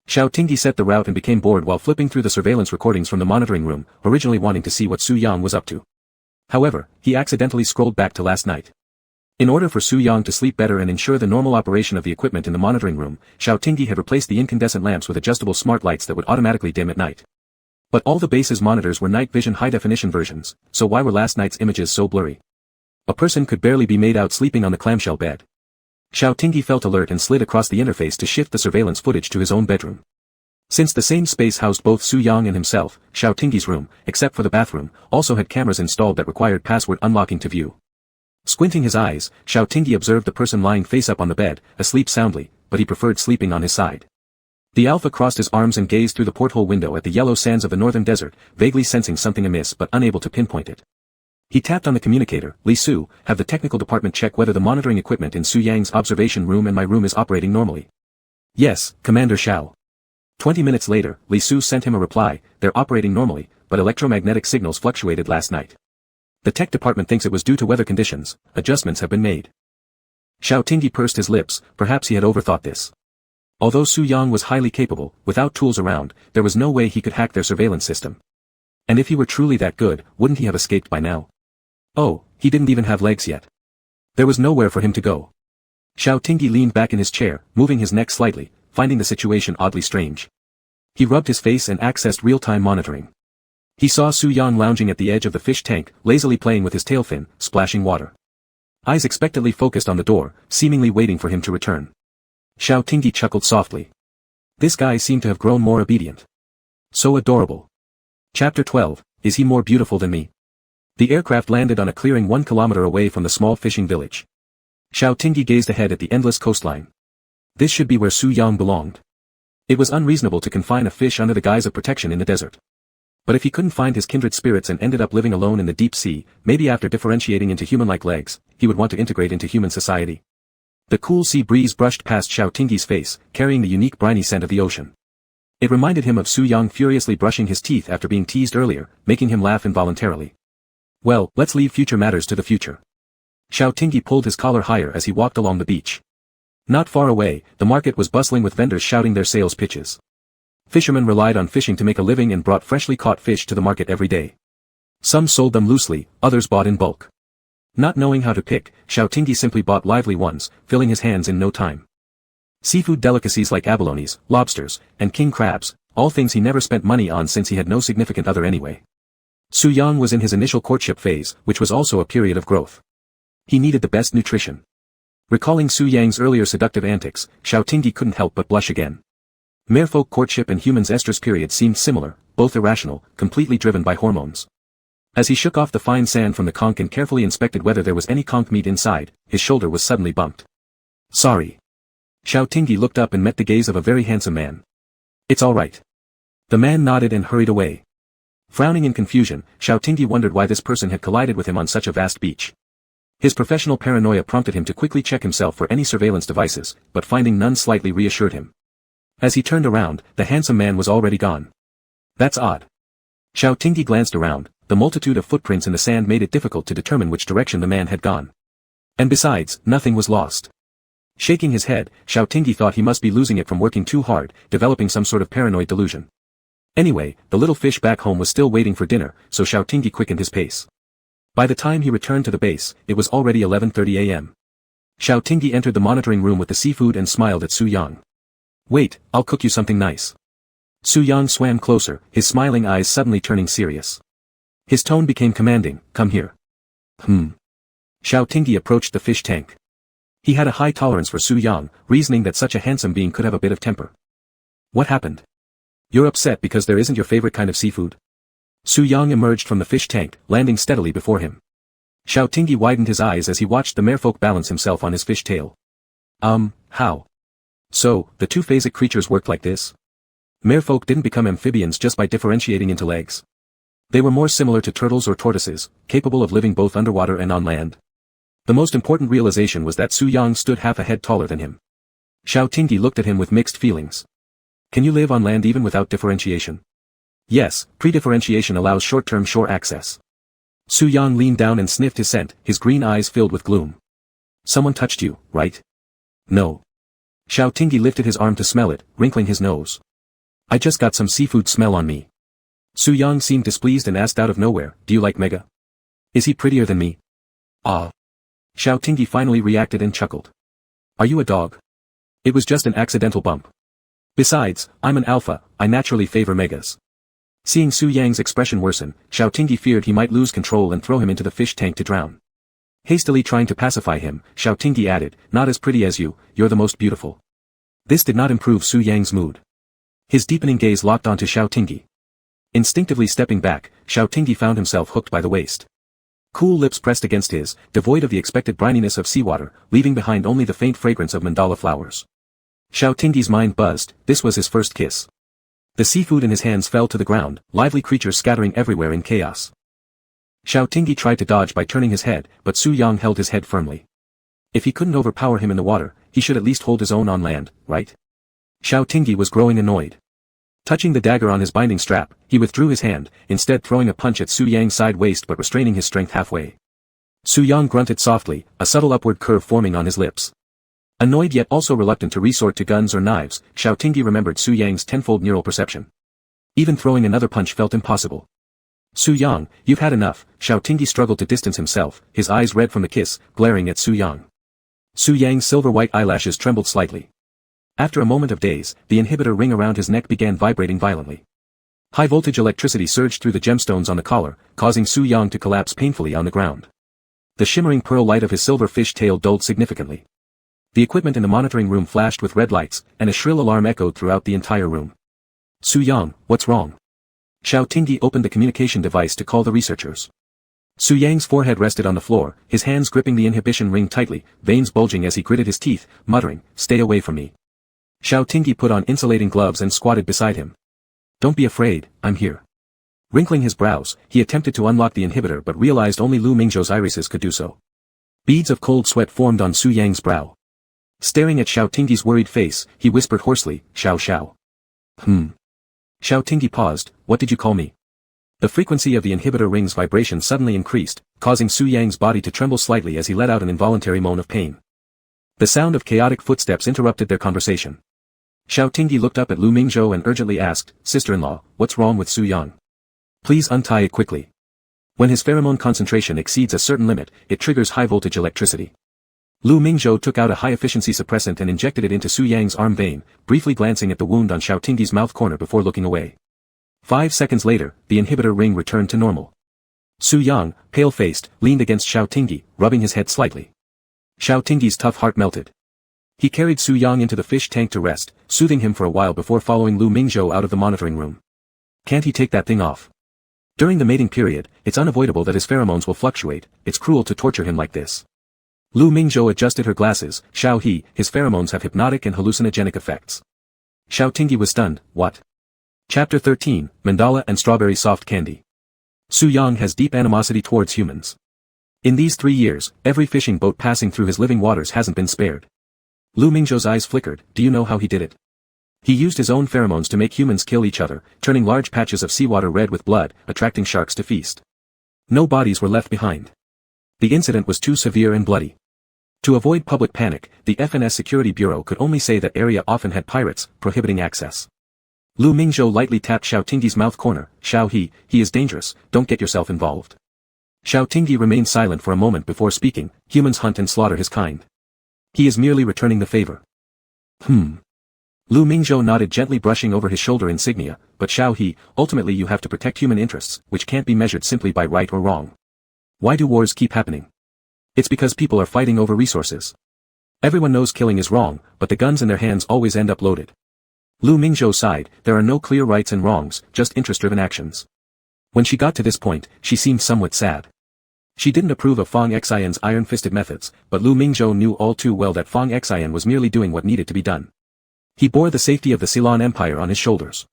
Xiao Tingyi set the route and became bored while flipping through the surveillance recordings from the monitoring room, originally wanting to see what Su Yang was up to. However, he accidentally scrolled back to last night. In order for Su Yang to sleep better and ensure the normal operation of the equipment in the monitoring room, Xiao Tingyi had replaced the incandescent lamps with adjustable smart lights that would automatically dim at night. But all the base's monitors were night vision high-definition versions, so why were last night's images so blurry? A person could barely be made out sleeping on the clamshell bed. Xiao Tingyi felt alert and slid across the interface to shift the surveillance footage to his own bedroom. Since the same space housed both Su Yang and himself, Xiao Tingyi's room, except for the bathroom, also had cameras installed that required password unlocking to view. Squinting his eyes, Xiao Tingyi observed the person lying face up on the bed, asleep soundly, but he preferred sleeping on his side. The Alpha crossed his arms and gazed through the porthole window at the yellow sands of the northern desert, vaguely sensing something amiss but unable to pinpoint it. He tapped on the communicator. Li Su, have the technical department check whether the monitoring equipment in Su Yang's observation room and my room is operating normally. Yes, Commander Xiao. 20 minutes later, Li Su sent him a reply, they're operating normally, but electromagnetic signals fluctuated last night. The tech department thinks it was due to weather conditions, adjustments have been made. Xiao Tingyi pursed his lips, perhaps he had overthought this. Although Su Yang was highly capable, without tools around, there was no way he could hack their surveillance system. And if he were truly that good, wouldn't he have escaped by now? Oh, he didn't even have legs yet. There was nowhere for him to go. Xiao Tingyi leaned back in his chair, moving his neck slightly, finding the situation oddly strange. He rubbed his face and accessed real-time monitoring. He saw Su Yang lounging at the edge of the fish tank, lazily playing with his tail fin, splashing water. Eyes expectantly focused on the door, seemingly waiting for him to return. Xiao Tingyi chuckled softly. This guy seemed to have grown more obedient. So adorable. Chapter 12, Is he more beautiful than me? The aircraft landed on a clearing 1 kilometer away from the small fishing village. Xiao Tingyi gazed ahead at the endless coastline. This should be where Su Yang belonged. It was unreasonable to confine a fish under the guise of protection in the desert. But if he couldn't find his kindred spirits and ended up living alone in the deep sea, maybe after differentiating into human-like legs, he would want to integrate into human society. The cool sea breeze brushed past Xiao Tingyi's face, carrying the unique briny scent of the ocean. It reminded him of Su Yang furiously brushing his teeth after being teased earlier, making him laugh involuntarily. Well, let's leave future matters to the future. Xiao Tingyi pulled his collar higher as he walked along the beach. Not far away, the market was bustling with vendors shouting their sales pitches. Fishermen relied on fishing to make a living and brought freshly caught fish to the market every day. Some sold them loosely, others bought in bulk. Not knowing how to pick, Xiao Tingyi simply bought lively ones, filling his hands in no time. Seafood delicacies like abalones, lobsters, and king crabs, all things he never spent money on since he had no significant other anyway. Su Yang was in his initial courtship phase, which was also a period of growth. He needed the best nutrition. Recalling Su Yang's earlier seductive antics, Xiao Tingyi couldn't help but blush again. Merfolk courtship and humans' estrus period seemed similar, both irrational, completely driven by hormones. As he shook off the fine sand from the conch and carefully inspected whether there was any conch meat inside, his shoulder was suddenly bumped. Sorry. Xiao Tingyi looked up and met the gaze of a very handsome man. It's all right. The man nodded and hurried away. Frowning in confusion, Xiao Tingyi wondered why this person had collided with him on such a vast beach. His professional paranoia prompted him to quickly check himself for any surveillance devices, but finding none slightly reassured him. As he turned around, the handsome man was already gone. That's odd. Xiao Tingyi glanced around. The multitude of footprints in the sand made it difficult to determine which direction the man had gone. And besides, nothing was lost. Shaking his head, Xiao Tingyi thought he must be losing it from working too hard, developing some sort of paranoid delusion. Anyway, the little fish back home was still waiting for dinner, so Xiao Tingyi quickened his pace. By the time he returned to the base, it was already 11:30 a.m. Xiao Tingyi entered the monitoring room with the seafood and smiled at Su Yang. Wait, I'll cook you something nice. Su Yang swam closer, his smiling eyes suddenly turning serious. His tone became commanding, come here. Xiao Tingyi approached the fish tank. He had a high tolerance for Su Yang, reasoning that such a handsome being could have a bit of temper. What happened? You're upset because there isn't your favorite kind of seafood? Su Yang emerged from the fish tank, landing steadily before him. Xiao Tingyi widened his eyes as he watched the merfolk balance himself on his fish tail. How? So, the two-phasic creatures worked like this? Merfolk didn't become amphibians just by differentiating into legs. They were more similar to turtles or tortoises, capable of living both underwater and on land. The most important realization was that Su Yang stood half a head taller than him. Xiao Tingyi looked at him with mixed feelings. Can you live on land even without differentiation? Yes, pre-differentiation allows short-term shore access. Su Yang leaned down and sniffed his scent, his green eyes filled with gloom. Someone touched you, right? No. Xiao Tingyi lifted his arm to smell it, wrinkling his nose. I just got some seafood smell on me. Su Yang seemed displeased and asked out of nowhere, do you like Mega? Is he prettier than me? Ah. Xiao Tingyi finally reacted and chuckled. Are you a dog? It was just an accidental bump. Besides, I'm an alpha, I naturally favor Megas. Seeing Su Yang's expression worsen, Xiao Tingyi feared he might lose control and throw him into the fish tank to drown. Hastily trying to pacify him, Xiao Tingyi added, not as pretty as you, you're the most beautiful. This did not improve Su Yang's mood. His deepening gaze locked onto Xiao Tingyi. Instinctively stepping back, Xiao Tingyi found himself hooked by the waist. Cool lips pressed against his, devoid of the expected brininess of seawater, leaving behind only the faint fragrance of mandala flowers. Xiao Tingyi's mind buzzed, this was his first kiss. The seafood in his hands fell to the ground, lively creatures scattering everywhere in chaos. Xiao Tingyi tried to dodge by turning his head, but Su Yang held his head firmly. If he couldn't overpower him in the water, he should at least hold his own on land, right? Xiao Tingyi was growing annoyed. Touching the dagger on his binding strap, he withdrew his hand, instead throwing a punch at Su Yang's side waist but restraining his strength halfway. Su Yang grunted softly, a subtle upward curve forming on his lips. Annoyed yet also reluctant to resort to guns or knives, Xiao Tingyi remembered Su Yang's tenfold neural perception. Even throwing another punch felt impossible. Su Yang, you've had enough, Xiao Tingyi struggled to distance himself, his eyes red from the kiss, glaring at Su Yang. Su Yang's silver-white eyelashes trembled slightly. After a moment of daze, the inhibitor ring around his neck began vibrating violently. High-voltage electricity surged through the gemstones on the collar, causing Su Yang to collapse painfully on the ground. The shimmering pearl light of his silver fish tail dulled significantly. The equipment in the monitoring room flashed with red lights, and a shrill alarm echoed throughout the entire room. Su Yang, what's wrong? Xiao Tingyi opened the communication device to call the researchers. Su Yang's forehead rested on the floor, his hands gripping the inhibition ring tightly, veins bulging as he gritted his teeth, muttering, stay away from me. Xiao Tingyi put on insulating gloves and squatted beside him. Don't be afraid, I'm here. Wrinkling his brows, he attempted to unlock the inhibitor but realized only Lu Mingzhou's irises could do so. Beads of cold sweat formed on Su Yang's brow. Staring at Xiao Tingyi's worried face, he whispered hoarsely, Xiao Xiao. Xiao Tingyi paused, what did you call me? The frequency of the inhibitor ring's vibration suddenly increased, causing Su Yang's body to tremble slightly as he let out an involuntary moan of pain. The sound of chaotic footsteps interrupted their conversation. Xiao Tingyi looked up at Lu Mingzhou and urgently asked, sister-in-law, what's wrong with Su Yang? Please untie it quickly. When his pheromone concentration exceeds a certain limit, it triggers high-voltage electricity. Lu Mingzhou took out a high-efficiency suppressant and injected it into Su Yang's arm vein, briefly glancing at the wound on Xiao Tingyi's mouth corner before looking away. 5 seconds later, the inhibitor ring returned to normal. Su Yang, pale-faced, leaned against Xiao Tingyi, rubbing his head slightly. Xiao Tingyi's tough heart melted. He carried Su Yang into the fish tank to rest, soothing him for a while before following Lu Mingzhou out of the monitoring room. Can't he take that thing off? During the mating period, it's unavoidable that his pheromones will fluctuate, it's cruel to torture him like this. Lu Mingzhou adjusted her glasses. Xiao He, his pheromones have hypnotic and hallucinogenic effects. Xiao Tingyi was stunned. What? Chapter 13, Mandala and Strawberry Soft Candy. Su Yang has deep animosity towards humans. In these 3 years, every fishing boat passing through his living waters hasn't been spared. Lu Mingzhou's eyes flickered. Do you know how he did it? He used his own pheromones to make humans kill each other, turning large patches of seawater red with blood, attracting sharks to feast. No bodies were left behind. The incident was too severe and bloody. To avoid public panic, the FNS Security Bureau could only say that area often had pirates, prohibiting access. Lu Mingzhou lightly tapped Xiao Tingyi's mouth corner. Xiao he is dangerous, don't get yourself involved. Xiao Tingyi remained silent for a moment before speaking. Humans hunt and slaughter his kind. He is merely returning the favor. Lu Mingzhou nodded, gently brushing over his shoulder insignia. But Xiao He, ultimately you have to protect human interests, which can't be measured simply by right or wrong. Why do wars keep happening? It's because people are fighting over resources. Everyone knows killing is wrong, but the guns in their hands always end up loaded. Lu Mingzhou sighed. There are no clear rights and wrongs, just interest-driven actions. When she got to this point, she seemed somewhat sad. She didn't approve of Fang Xian's iron-fisted methods, but Lu Mingzhou knew all too well that Fang Xian was merely doing what needed to be done. He bore the safety of the Ceylon Empire on his shoulders.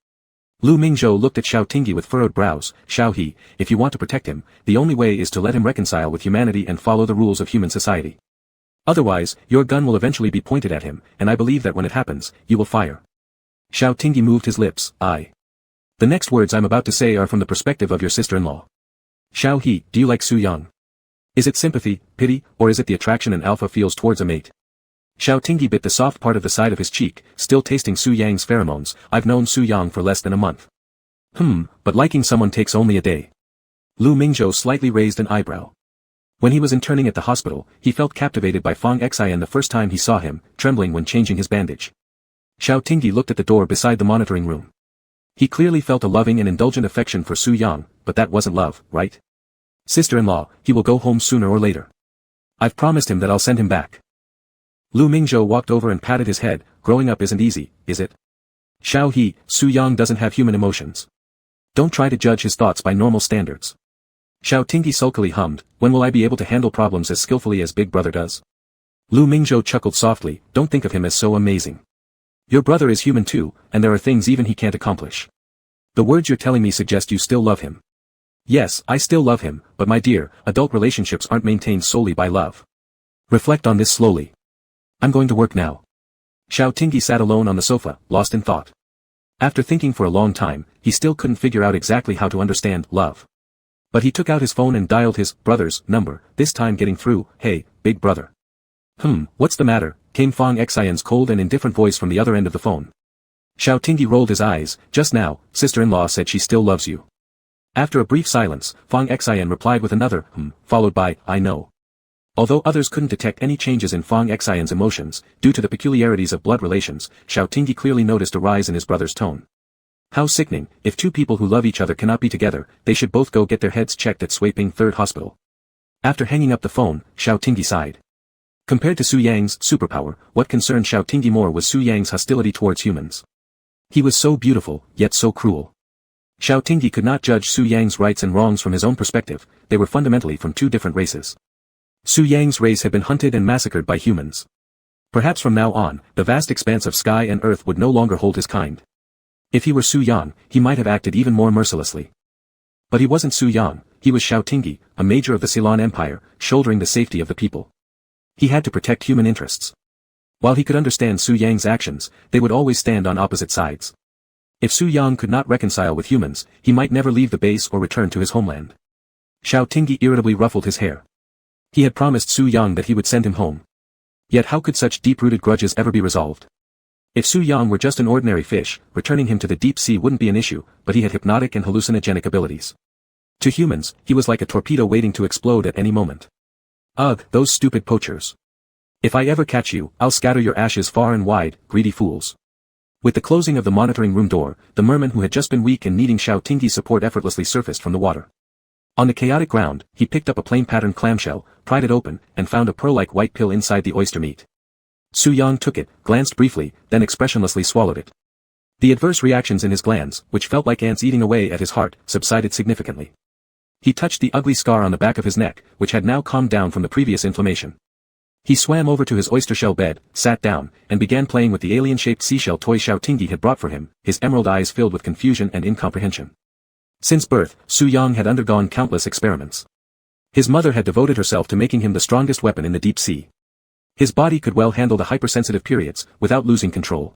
Lu Mingzhou looked at Xiao Tingyi with furrowed brows. Xiao He, if you want to protect him, the only way is to let him reconcile with humanity and follow the rules of human society. Otherwise, your gun will eventually be pointed at him, and I believe that when it happens, you will fire. Xiao Tingyi moved his lips. The next words I'm about to say are from the perspective of your sister-in-law. Xiao He, do you like Su Yang? Is it sympathy, pity, or is it the attraction an alpha feels towards a mate? Xiao Tingyi bit the soft part of the side of his cheek, still tasting Su Yang's pheromones. I've known Su Yang for less than a month. But liking someone takes only a day. Lu Mingzhou slightly raised an eyebrow. When he was interning at the hospital, he felt captivated by Fang Xian the first time he saw him, trembling when changing his bandage. Xiao Tingyi looked at the door beside the monitoring room. He clearly felt a loving and indulgent affection for Su Yang, but that wasn't love, right? Sister-in-law, he will go home sooner or later. I've promised him that I'll send him back. Lu Mingzhou walked over and patted his head. Growing up isn't easy, is it? Xiao He, Su Yang doesn't have human emotions. Don't try to judge his thoughts by normal standards. Xiao Tingyi sulkily hummed. When will I be able to handle problems as skillfully as Big Brother does? Lu Mingzhou chuckled softly. Don't think of him as so amazing. Your brother is human too, and there are things even he can't accomplish. The words you're telling me suggest you still love him. Yes, I still love him, but my dear, adult relationships aren't maintained solely by love. Reflect on this slowly. I'm going to work now. Xiao Tingyi sat alone on the sofa, lost in thought. After thinking for a long time, he still couldn't figure out exactly how to understand love. But he took out his phone and dialed his brother's number, this time getting through. Hey, big brother. What's the matter? Came Fang Xian's cold and indifferent voice from the other end of the phone. Xiao Tingyi rolled his eyes. Just now, sister-in-law said she still loves you. After a brief silence, Fang Xian replied with another followed by, I know. Although others couldn't detect any changes in Fang Xian's emotions, due to the peculiarities of blood relations, Xiao Tingyi clearly noticed a rise in his brother's tone. How sickening. If two people who love each other cannot be together, they should both go get their heads checked at Swaping Third Hospital. After hanging up the phone, Xiao Tingyi sighed. Compared to Su Yang's superpower, what concerned Xiao Tingyi more was Su Yang's hostility towards humans. He was so beautiful, yet so cruel. Xiao Tingyi could not judge Su Yang's rights and wrongs from his own perspective. They were fundamentally from two different races. Su Yang's race had been hunted and massacred by humans. Perhaps from now on, the vast expanse of sky and earth would no longer hold his kind. If he were Su Yang, he might have acted even more mercilessly. But he wasn't Su Yang, he was Xiao Tingyi, a major of the Ceylon Empire, shouldering the safety of the people. He had to protect human interests. While he could understand Su Yang's actions, they would always stand on opposite sides. If Su Yang could not reconcile with humans, he might never leave the base or return to his homeland. Xiao Tingyi irritably ruffled his hair. He had promised Su Yang that he would send him home. Yet how could such deep-rooted grudges ever be resolved? If Su Yang were just an ordinary fish, returning him to the deep sea wouldn't be an issue, but he had hypnotic and hallucinogenic abilities. To humans, he was like a torpedo waiting to explode at any moment. Ugh, those stupid poachers. If I ever catch you, I'll scatter your ashes far and wide, greedy fools. With the closing of the monitoring room door, the merman who had just been weak and needing Xiao Tingyi's support effortlessly surfaced from the water. On the chaotic ground, he picked up a plain patterned clamshell, pried it open, and found a pearl-like white pill inside the oyster meat. Su-yang took it, glanced briefly, then expressionlessly swallowed it. The adverse reactions in his glands, which felt like ants eating away at his heart, subsided significantly. He touched the ugly scar on the back of his neck, which had now calmed down from the previous inflammation. He swam over to his oyster shell bed, sat down, and began playing with the alien-shaped seashell toy Xiao Tingyi had brought for him, his emerald eyes filled with confusion and incomprehension. Since birth, Su-yang had undergone countless experiments. His mother had devoted herself to making him the strongest weapon in the deep sea. His body could well handle the hypersensitive periods, without losing control.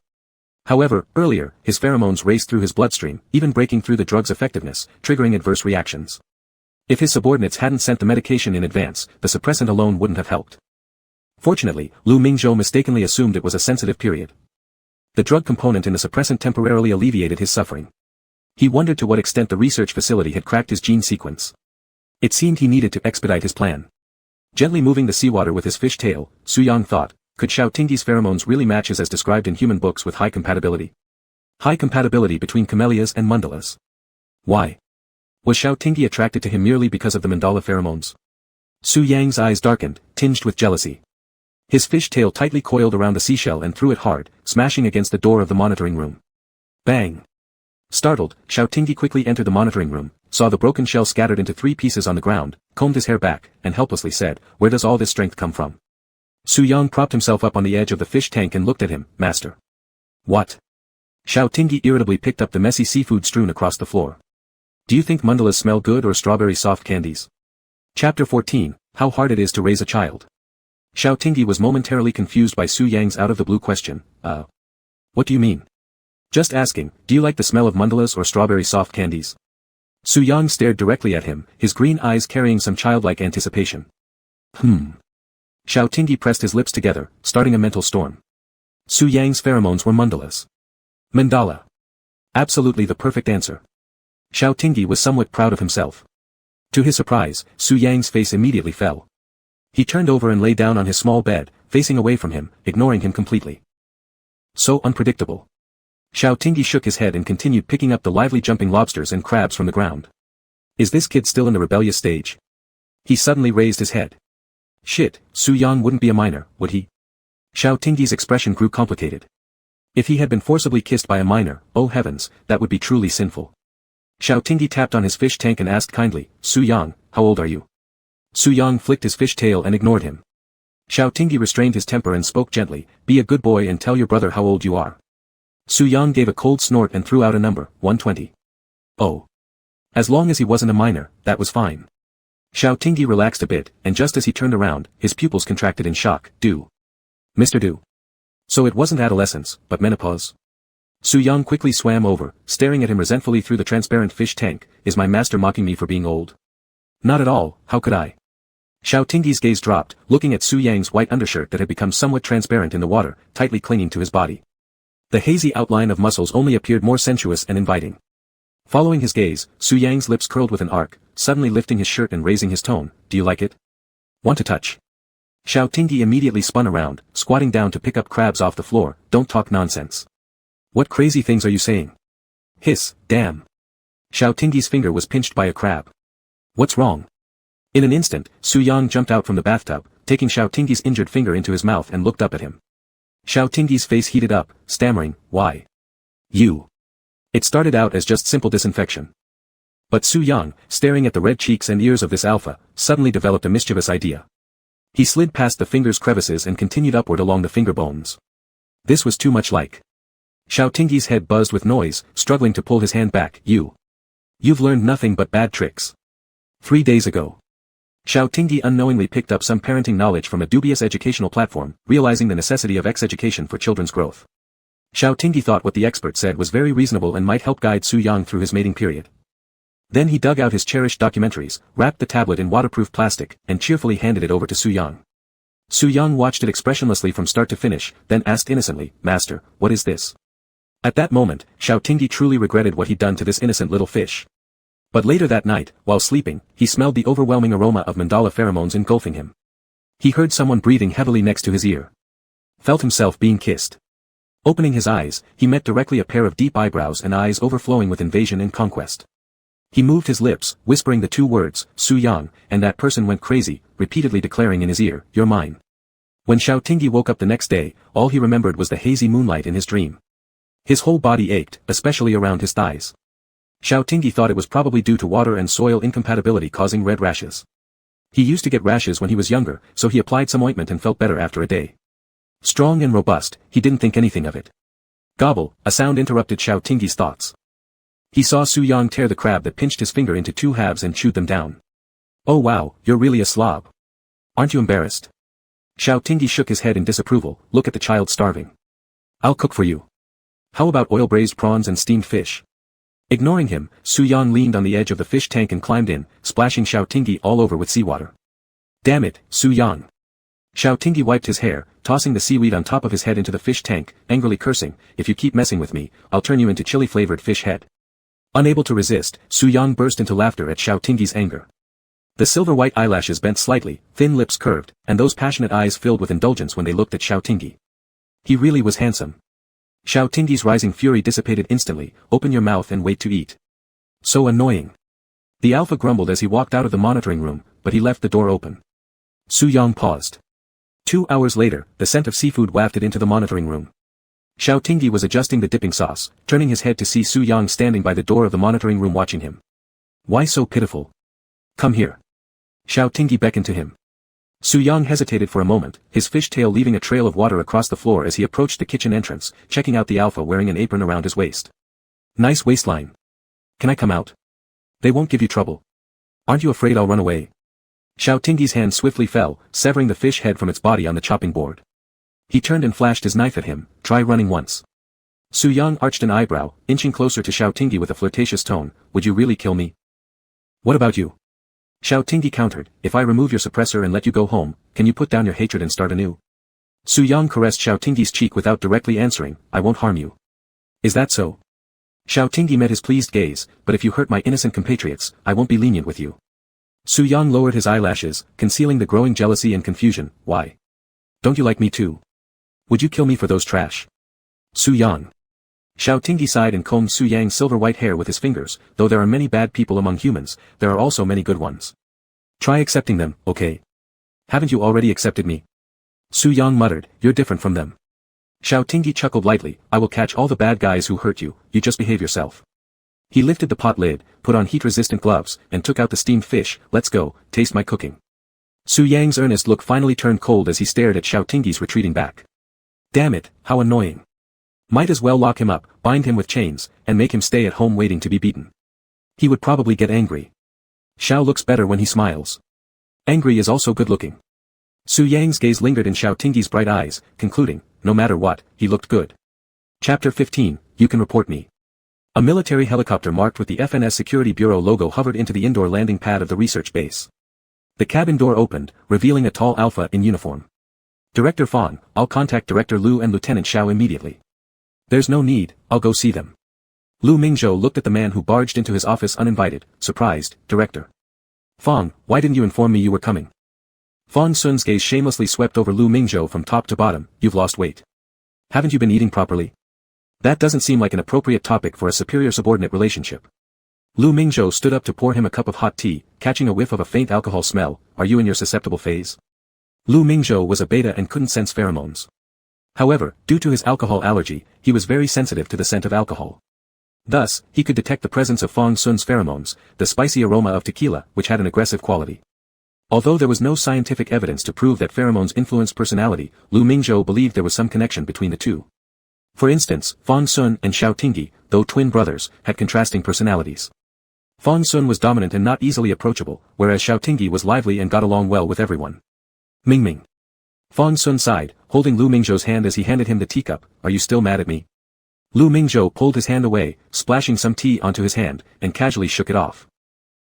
However, earlier, his pheromones raced through his bloodstream, even breaking through the drug's effectiveness, triggering adverse reactions. If his subordinates hadn't sent the medication in advance, the suppressant alone wouldn't have helped. Fortunately, Lu Mingzhou mistakenly assumed it was a sensitive period. The drug component in the suppressant temporarily alleviated his suffering. He wondered to what extent the research facility had cracked his gene sequence. It seemed he needed to expedite his plan. Gently moving the seawater with his fish tail, Su-yang thought, could Xiao Tingyi's pheromones really match as described in human books with high compatibility? High compatibility between camellias and mandalas. Why? Was Xiao Tingyi attracted to him merely because of the mandala pheromones? Su-yang's eyes darkened, tinged with jealousy. His fish tail tightly coiled around the seashell and threw it hard, smashing against the door of the monitoring room. Bang! Startled, Xiao Tingyi quickly entered the monitoring room, saw the broken shell scattered into 3 pieces on the ground, combed his hair back, and helplessly said, "Where does all this strength come from?" Su-yang propped himself up on the edge of the fish tank and looked at him, "Master." "What?" Xiao Tingyi irritably picked up the messy seafood strewn across the floor. "Do you think mandalas smell good or strawberry soft candies?" Chapter 14, How Hard It Is to Raise a Child. Xiao Tingyi was momentarily confused by Su-yang's out-of-the-blue question, What do you mean?" "Just asking, do you like the smell of mandalas or strawberry soft candies?" Su-yang stared directly at him, his green eyes carrying some childlike anticipation. Xiao Tingyi pressed his lips together, starting a mental storm. Su-yang's pheromones were mandalas. Mandala. Absolutely the perfect answer. Xiao Tingyi was somewhat proud of himself. To his surprise, Su-yang's face immediately fell. He turned over and lay down on his small bed, facing away from him, ignoring him completely. So unpredictable. Xiao Tingyi shook his head and continued picking up the lively jumping lobsters and crabs from the ground. Is this kid still in the rebellious stage? He suddenly raised his head. Shit, Su-yang wouldn't be a minor, would he? Xiao Tingyi's expression grew complicated. If he had been forcibly kissed by a minor, oh heavens, that would be truly sinful. Xiao Tingyi tapped on his fish tank and asked kindly, Su-yang, how old are you? Su-yang flicked his fish tail and ignored him. Xiao Tingyi restrained his temper and spoke gently, be a good boy and tell your brother how old you are. Su-yang gave a cold snort and threw out a number, 120. Oh. As long as he wasn't a minor, that was fine. Xiao Tingyi relaxed a bit, and just as he turned around, his pupils contracted in shock. Du. Mr. Du. So it wasn't adolescence, but menopause? Su-yang quickly swam over, staring at him resentfully through the transparent fish tank. Is my master mocking me for being old? Not at all, how could I? Xiao Tingyi's gaze dropped, looking at Su-yang's white undershirt that had become somewhat transparent in the water, tightly clinging to his body. The hazy outline of muscles only appeared more sensuous and inviting. Following his gaze, Su-yang's lips curled with an arc, suddenly lifting his shirt and raising his tone. Do you like it? Want to touch? Xiao Tingyi immediately spun around, squatting down to pick up crabs off the floor. Don't talk nonsense. What crazy things are you saying? Hiss, damn. Xiao Tingyi's finger was pinched by a crab. What's wrong? In an instant, Su-yang jumped out from the bathtub, taking Xiao Tingyi's injured finger into his mouth and looked up at him. Xiao Tingyi's face heated up, stammering, why? You. It started out as just simple disinfection. But Su-yang, staring at the red cheeks and ears of this alpha, suddenly developed a mischievous idea. He slid past the finger's crevices and continued upward along the finger bones. This was too much like. Xiao Tingyi's head buzzed with noise, struggling to pull his hand back. You've learned nothing but bad tricks. 3 days ago. Xiao Tingyi unknowingly picked up some parenting knowledge from a dubious educational platform, realizing the necessity of education for children's growth. Xiao Tingyi thought what the expert said was very reasonable and might help guide Su-yang through his mating period. Then he dug out his cherished documentaries, wrapped the tablet in waterproof plastic, and cheerfully handed it over to Su-yang. Su-yang watched it expressionlessly from start to finish, then asked innocently, Master, what is this? At that moment, Xiao Tingyi truly regretted what he'd done to this innocent little fish. But later that night, while sleeping, he smelled the overwhelming aroma of mandala pheromones engulfing him. He heard someone breathing heavily next to his ear. Felt himself being kissed. Opening his eyes, he met directly a pair of deep eyebrows and eyes overflowing with invasion and conquest. He moved his lips, whispering the two words, Su Yang, and that person went crazy, repeatedly declaring in his ear, "You're mine." When Xiaotingi woke up the next day, all he remembered was the hazy moonlight in his dream. His whole body ached, especially around his thighs. Xiaotingi thought it was probably due to water and soil incompatibility causing red rashes. He used to get rashes when he was younger, so he applied some ointment and felt better after a day. Strong and robust, he didn't think anything of it. Gobble, a sound interrupted Xiaotingi's thoughts. He saw Su Yang tear the crab that pinched his finger into two halves and chewed them down. "Oh wow, you're really a slob. Aren't you embarrassed?" Xiaotingi shook his head in disapproval. "Look at the child starving. I'll cook for you. How about oil-braised prawns and steamed fish?" Ignoring him, Su Yang leaned on the edge of the fish tank and climbed in, splashing Xiaotingi all over with seawater. "Damn it, Su Yang." Xiaotingi wiped his hair, tossing the seaweed on top of his head into the fish tank, angrily cursing, "If you keep messing with me, I'll turn you into chili-flavored fish head." Unable to resist, Su Yang burst into laughter at Xiaotingi's anger. The silver-white eyelashes bent slightly, thin lips curved, and those passionate eyes filled with indulgence when they looked at Xiaotingi. He really was handsome. Xiaotingi's rising fury dissipated instantly. "Open your mouth and wait to eat." So annoying. The alpha grumbled as he walked out of the monitoring room, but he left the door open. Su Yang paused. 2 hours later, the scent of seafood wafted into the monitoring room. Xiaotingi was adjusting the dipping sauce, turning his head to see Su Yang standing by the door of the monitoring room watching him. "Why so pitiful? Come here." Xiaotingi beckoned to him. Su Yang hesitated for a moment, his fish tail leaving a trail of water across the floor as he approached the kitchen entrance, checking out the alpha wearing an apron around his waist. "Nice waistline. Can I come out? They won't give you trouble. Aren't you afraid I'll run away?" Xiaotingi's hand swiftly fell, severing the fish head from its body on the chopping board. He turned and flashed his knife at him. "Try running once." Su Yang arched an eyebrow, inching closer to Xiaotingi with a flirtatious tone. "Would you really kill me?" "What about you?" Xiaotingi countered. "If I remove your suppressor and let you go home, can you put down your hatred and start anew?" Su Yang caressed Xiaotingi's cheek without directly answering. "I won't harm you." "Is that so?" Xiaotingi met his pleased gaze. "But if you hurt my innocent compatriots, I won't be lenient with you." Su Yang lowered his eyelashes, concealing the growing jealousy and confusion. "Why? Don't you like me too? Would you kill me for those trash?" Su Yang. Xiaotingi sighed and combed Su Yang's silver-white hair with his fingers. "Though there are many bad people among humans, there are also many good ones. Try accepting them, okay? Haven't you already accepted me?" Su Yang muttered. "You're different from them." Xiaotingi chuckled lightly. "I will catch all the bad guys who hurt you, you just behave yourself." He lifted the pot lid, put on heat-resistant gloves, and took out the steamed fish. "Let's go, taste my cooking." Su Yang's earnest look finally turned cold as he stared at Xiaotingi's retreating back. Damn it, how annoying. Might as well lock him up, bind him with chains, and make him stay at home waiting to be beaten. He would probably get angry. Xiao looks better when he smiles. Angry is also good looking. Su Yang's gaze lingered in Xiaotingi's bright eyes, concluding, no matter what, he looked good. Chapter 15, You Can Report Me. A military helicopter marked with the FNS Security Bureau logo hovered into the indoor landing pad of the research base. The cabin door opened, revealing a tall alpha in uniform. Director Fong, I'll contact Director Liu and Lieutenant Xiao immediately. There's no need, I'll go see them. Lu Mingzhou looked at the man who barged into his office uninvited, surprised. Director Fong, why didn't you inform me you were coming? Fong Sun's gaze shamelessly swept over Lu Mingzhou from top to bottom. You've lost weight. Haven't you been eating properly? That doesn't seem like an appropriate topic for a superior-subordinate relationship. Lu Mingzhou stood up to pour him a cup of hot tea, catching a whiff of a faint alcohol smell. Are you in your susceptible phase? Lu Mingzhou was a beta and couldn't sense pheromones. However, due to his alcohol allergy, he was very sensitive to the scent of alcohol. Thus, he could detect the presence of Fong Sun's pheromones, the spicy aroma of tequila, which had an aggressive quality. Although there was no scientific evidence to prove that pheromones influenced personality, Lu Mingzhou believed there was some connection between the two. For instance, Fong Sun and Xiaotingi, though twin brothers, had contrasting personalities. Fong Sun was dominant and not easily approachable, whereas Xiaotingi was lively and got along well with everyone. Ming. Fong Sun sighed, holding Lu Mingzhou's hand as he handed him the teacup. Are you still mad at me? Lu Mingzhou pulled his hand away, splashing some tea onto his hand, and casually shook it off.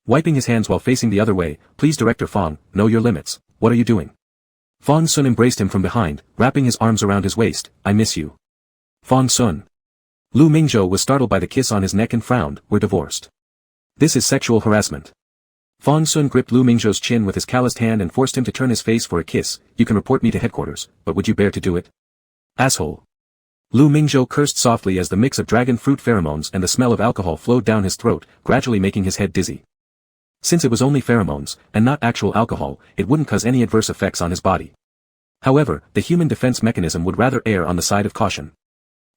Wiping his hands while facing the other way, please Director Fong, know your limits. What are you doing? Fong Sun embraced him from behind, wrapping his arms around his waist. I miss you. Fong Sun. Lu Mingzhou was startled by the kiss on his neck and frowned. We're divorced. This is sexual harassment. Fong Sun gripped Lu Mingzhou's chin with his calloused hand and forced him to turn his face for a kiss. You can report me to headquarters, but would you bear to do it? Asshole. Lu Mingzhou cursed softly as the mix of dragon fruit pheromones and the smell of alcohol flowed down his throat, gradually making his head dizzy. Since it was only pheromones, and not actual alcohol, it wouldn't cause any adverse effects on his body. However, the human defense mechanism would rather err on the side of caution.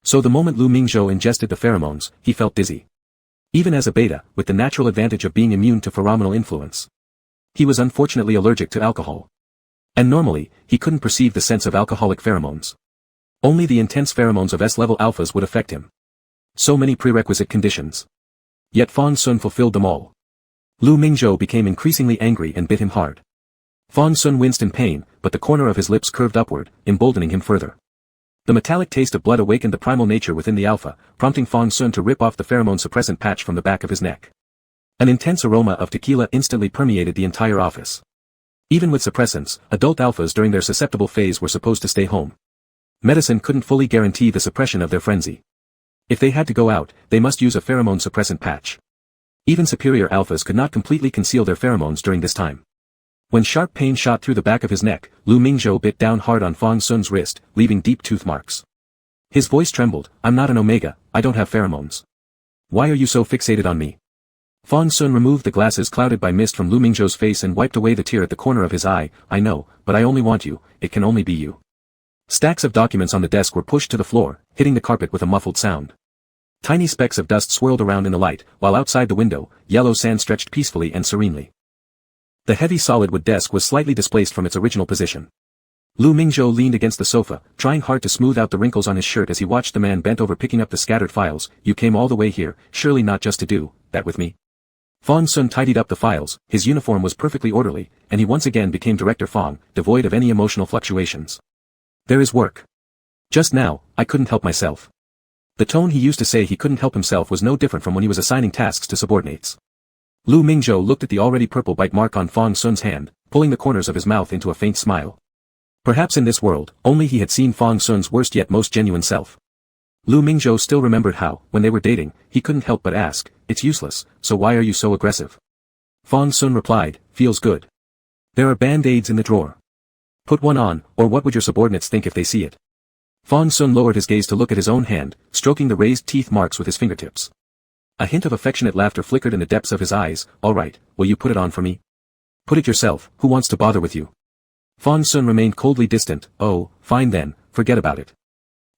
So the moment Lu Mingzhou ingested the pheromones, he felt dizzy. Even as a beta, with the natural advantage of being immune to pheromonal influence. He was unfortunately allergic to alcohol. And normally, he couldn't perceive the sense of alcoholic pheromones. Only the intense pheromones of S-level alphas would affect him. So many prerequisite conditions. Yet Fang Sun fulfilled them all. Lu Mingzhou became increasingly angry and bit him hard. Fang Sun winced in pain, but the corner of his lips curved upward, emboldening him further. The metallic taste of blood awakened the primal nature within the alpha, prompting Fang Sun to rip off the pheromone suppressant patch from the back of his neck. An intense aroma of tequila instantly permeated the entire office. Even with suppressants, adult alphas during their susceptible phase were supposed to stay home. Medicine couldn't fully guarantee the suppression of their frenzy. If they had to go out, they must use a pheromone suppressant patch. Even superior alphas could not completely conceal their pheromones during this time. When sharp pain shot through the back of his neck, Lu Mingzhou bit down hard on Fang Sun's wrist, leaving deep tooth marks. His voice trembled, "I'm not an omega, I don't have pheromones. Why are you so fixated on me?" Fang Sun removed the glasses clouded by mist from Lu Mingzhou's face and wiped away the tear at the corner of his eye. "I know, but I only want you, it can only be you." Stacks of documents on the desk were pushed to the floor, hitting the carpet with a muffled sound. Tiny specks of dust swirled around in the light, while outside the window, yellow sand stretched peacefully and serenely. The heavy solid-wood desk was slightly displaced from its original position. Lu Mingzhou leaned against the sofa, trying hard to smooth out the wrinkles on his shirt as he watched the man bent over picking up the scattered files. "You came all the way here, surely not just to do that with me." Fang Sun tidied up the files, his uniform was perfectly orderly, and he once again became Director Fang, devoid of any emotional fluctuations. "There is work. Just now, I couldn't help myself." The tone he used to say he couldn't help himself was no different from when he was assigning tasks to subordinates. Lu Mingzhou looked at the already purple bite mark on Fang Sun's hand, pulling the corners of his mouth into a faint smile. Perhaps in this world, only he had seen Fang Sun's worst yet most genuine self. Lu Mingzhou still remembered how, when they were dating, he couldn't help but ask, "It's useless, so why are you so aggressive?" Fang Sun replied, "Feels good. There are band-aids in the drawer. Put one on, or what would your subordinates think if they see it?" Fang Sun lowered his gaze to look at his own hand, stroking the raised teeth marks with his fingertips. A hint of affectionate laughter flickered in the depths of his eyes. "All right, will you put it on for me?" "Put it yourself, who wants to bother with you?" Fang Sun remained coldly distant. "Oh, fine then, forget about it."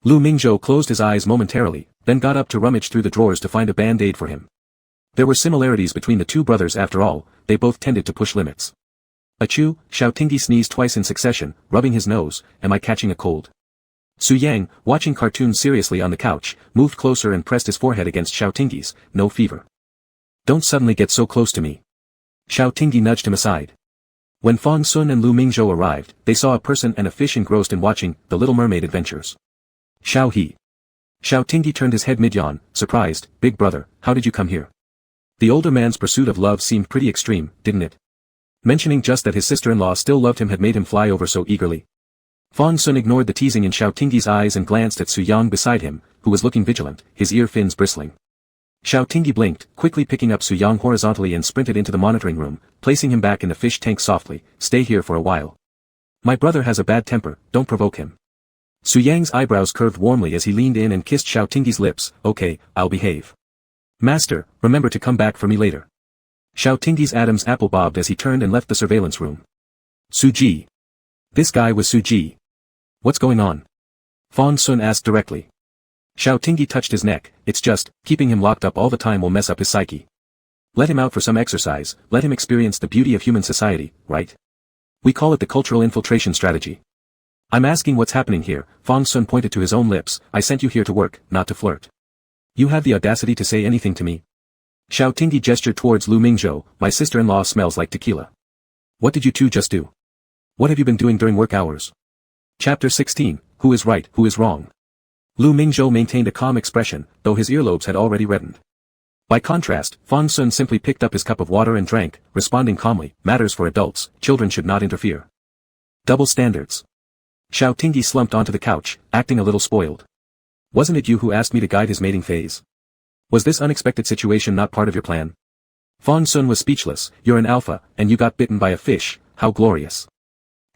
Lu Mingzhou closed his eyes momentarily, then got up to rummage through the drawers to find a band-aid for him. There were similarities between the two brothers after all, they both tended to push limits. "Achoo," Xiao Tingyi sneezed twice in succession, rubbing his nose. "Am I catching a cold?" Su Yang, watching cartoons seriously on the couch, moved closer and pressed his forehead against Xiao Tingyi's. "No fever." "Don't suddenly get so close to me." Xiao Tingyi nudged him aside. When Fang Sun and Lu Mingzhou arrived, they saw a person and a fish engrossed in watching The Little Mermaid Adventures. "Xiao He." Xiao Tingyi turned his head mid-yawn, surprised. "Big brother, how did you come here?" The older man's pursuit of love seemed pretty extreme, didn't it? Mentioning just that his sister-in-law still loved him had made him fly over so eagerly. Fang Sun ignored the teasing in Xiao Tingyi's eyes and glanced at Su Yang beside him, who was looking vigilant, his ear fins bristling. Xiao Tingyi blinked, quickly picking up Su Yang horizontally and sprinted into the monitoring room, placing him back in the fish tank softly. "Stay here for a while. My brother has a bad temper, don't provoke him." Su Yang's eyebrows curved warmly as he leaned in and kissed Xiao Tingyi's lips. "Okay, I'll behave. Master, remember to come back for me later." Xiao Tingyi's Adam's apple bobbed as he turned and left the surveillance room. "Suji." This guy was Suji. "What's going on?" Fang Sun asked directly. Xiao Tingyi touched his neck. "It's just, keeping him locked up all the time will mess up his psyche. Let him out for some exercise, let him experience the beauty of human society, right? We call it the cultural infiltration strategy." "I'm asking what's happening here." Fang Sun pointed to his own lips. "I sent you here to work, not to flirt. You have the audacity to say anything to me?" Xiao Tingyi gestured towards Lu Mingzhou. "My sister-in-law smells like tequila. What did you two just do? What have you been doing during work hours?" Chapter 16, Who is Right, Who is Wrong? Lu Mingzhou maintained a calm expression, though his earlobes had already reddened. By contrast, Fang Sun simply picked up his cup of water and drank, responding calmly, "Matters for adults, children should not interfere." Double standards. Xiao Tingyi slumped onto the couch, acting a little spoiled. "Wasn't it you who asked me to guide his mating phase? Was this unexpected situation not part of your plan?" Fang Sun was speechless. "You're an alpha, and you got bitten by a fish, how glorious."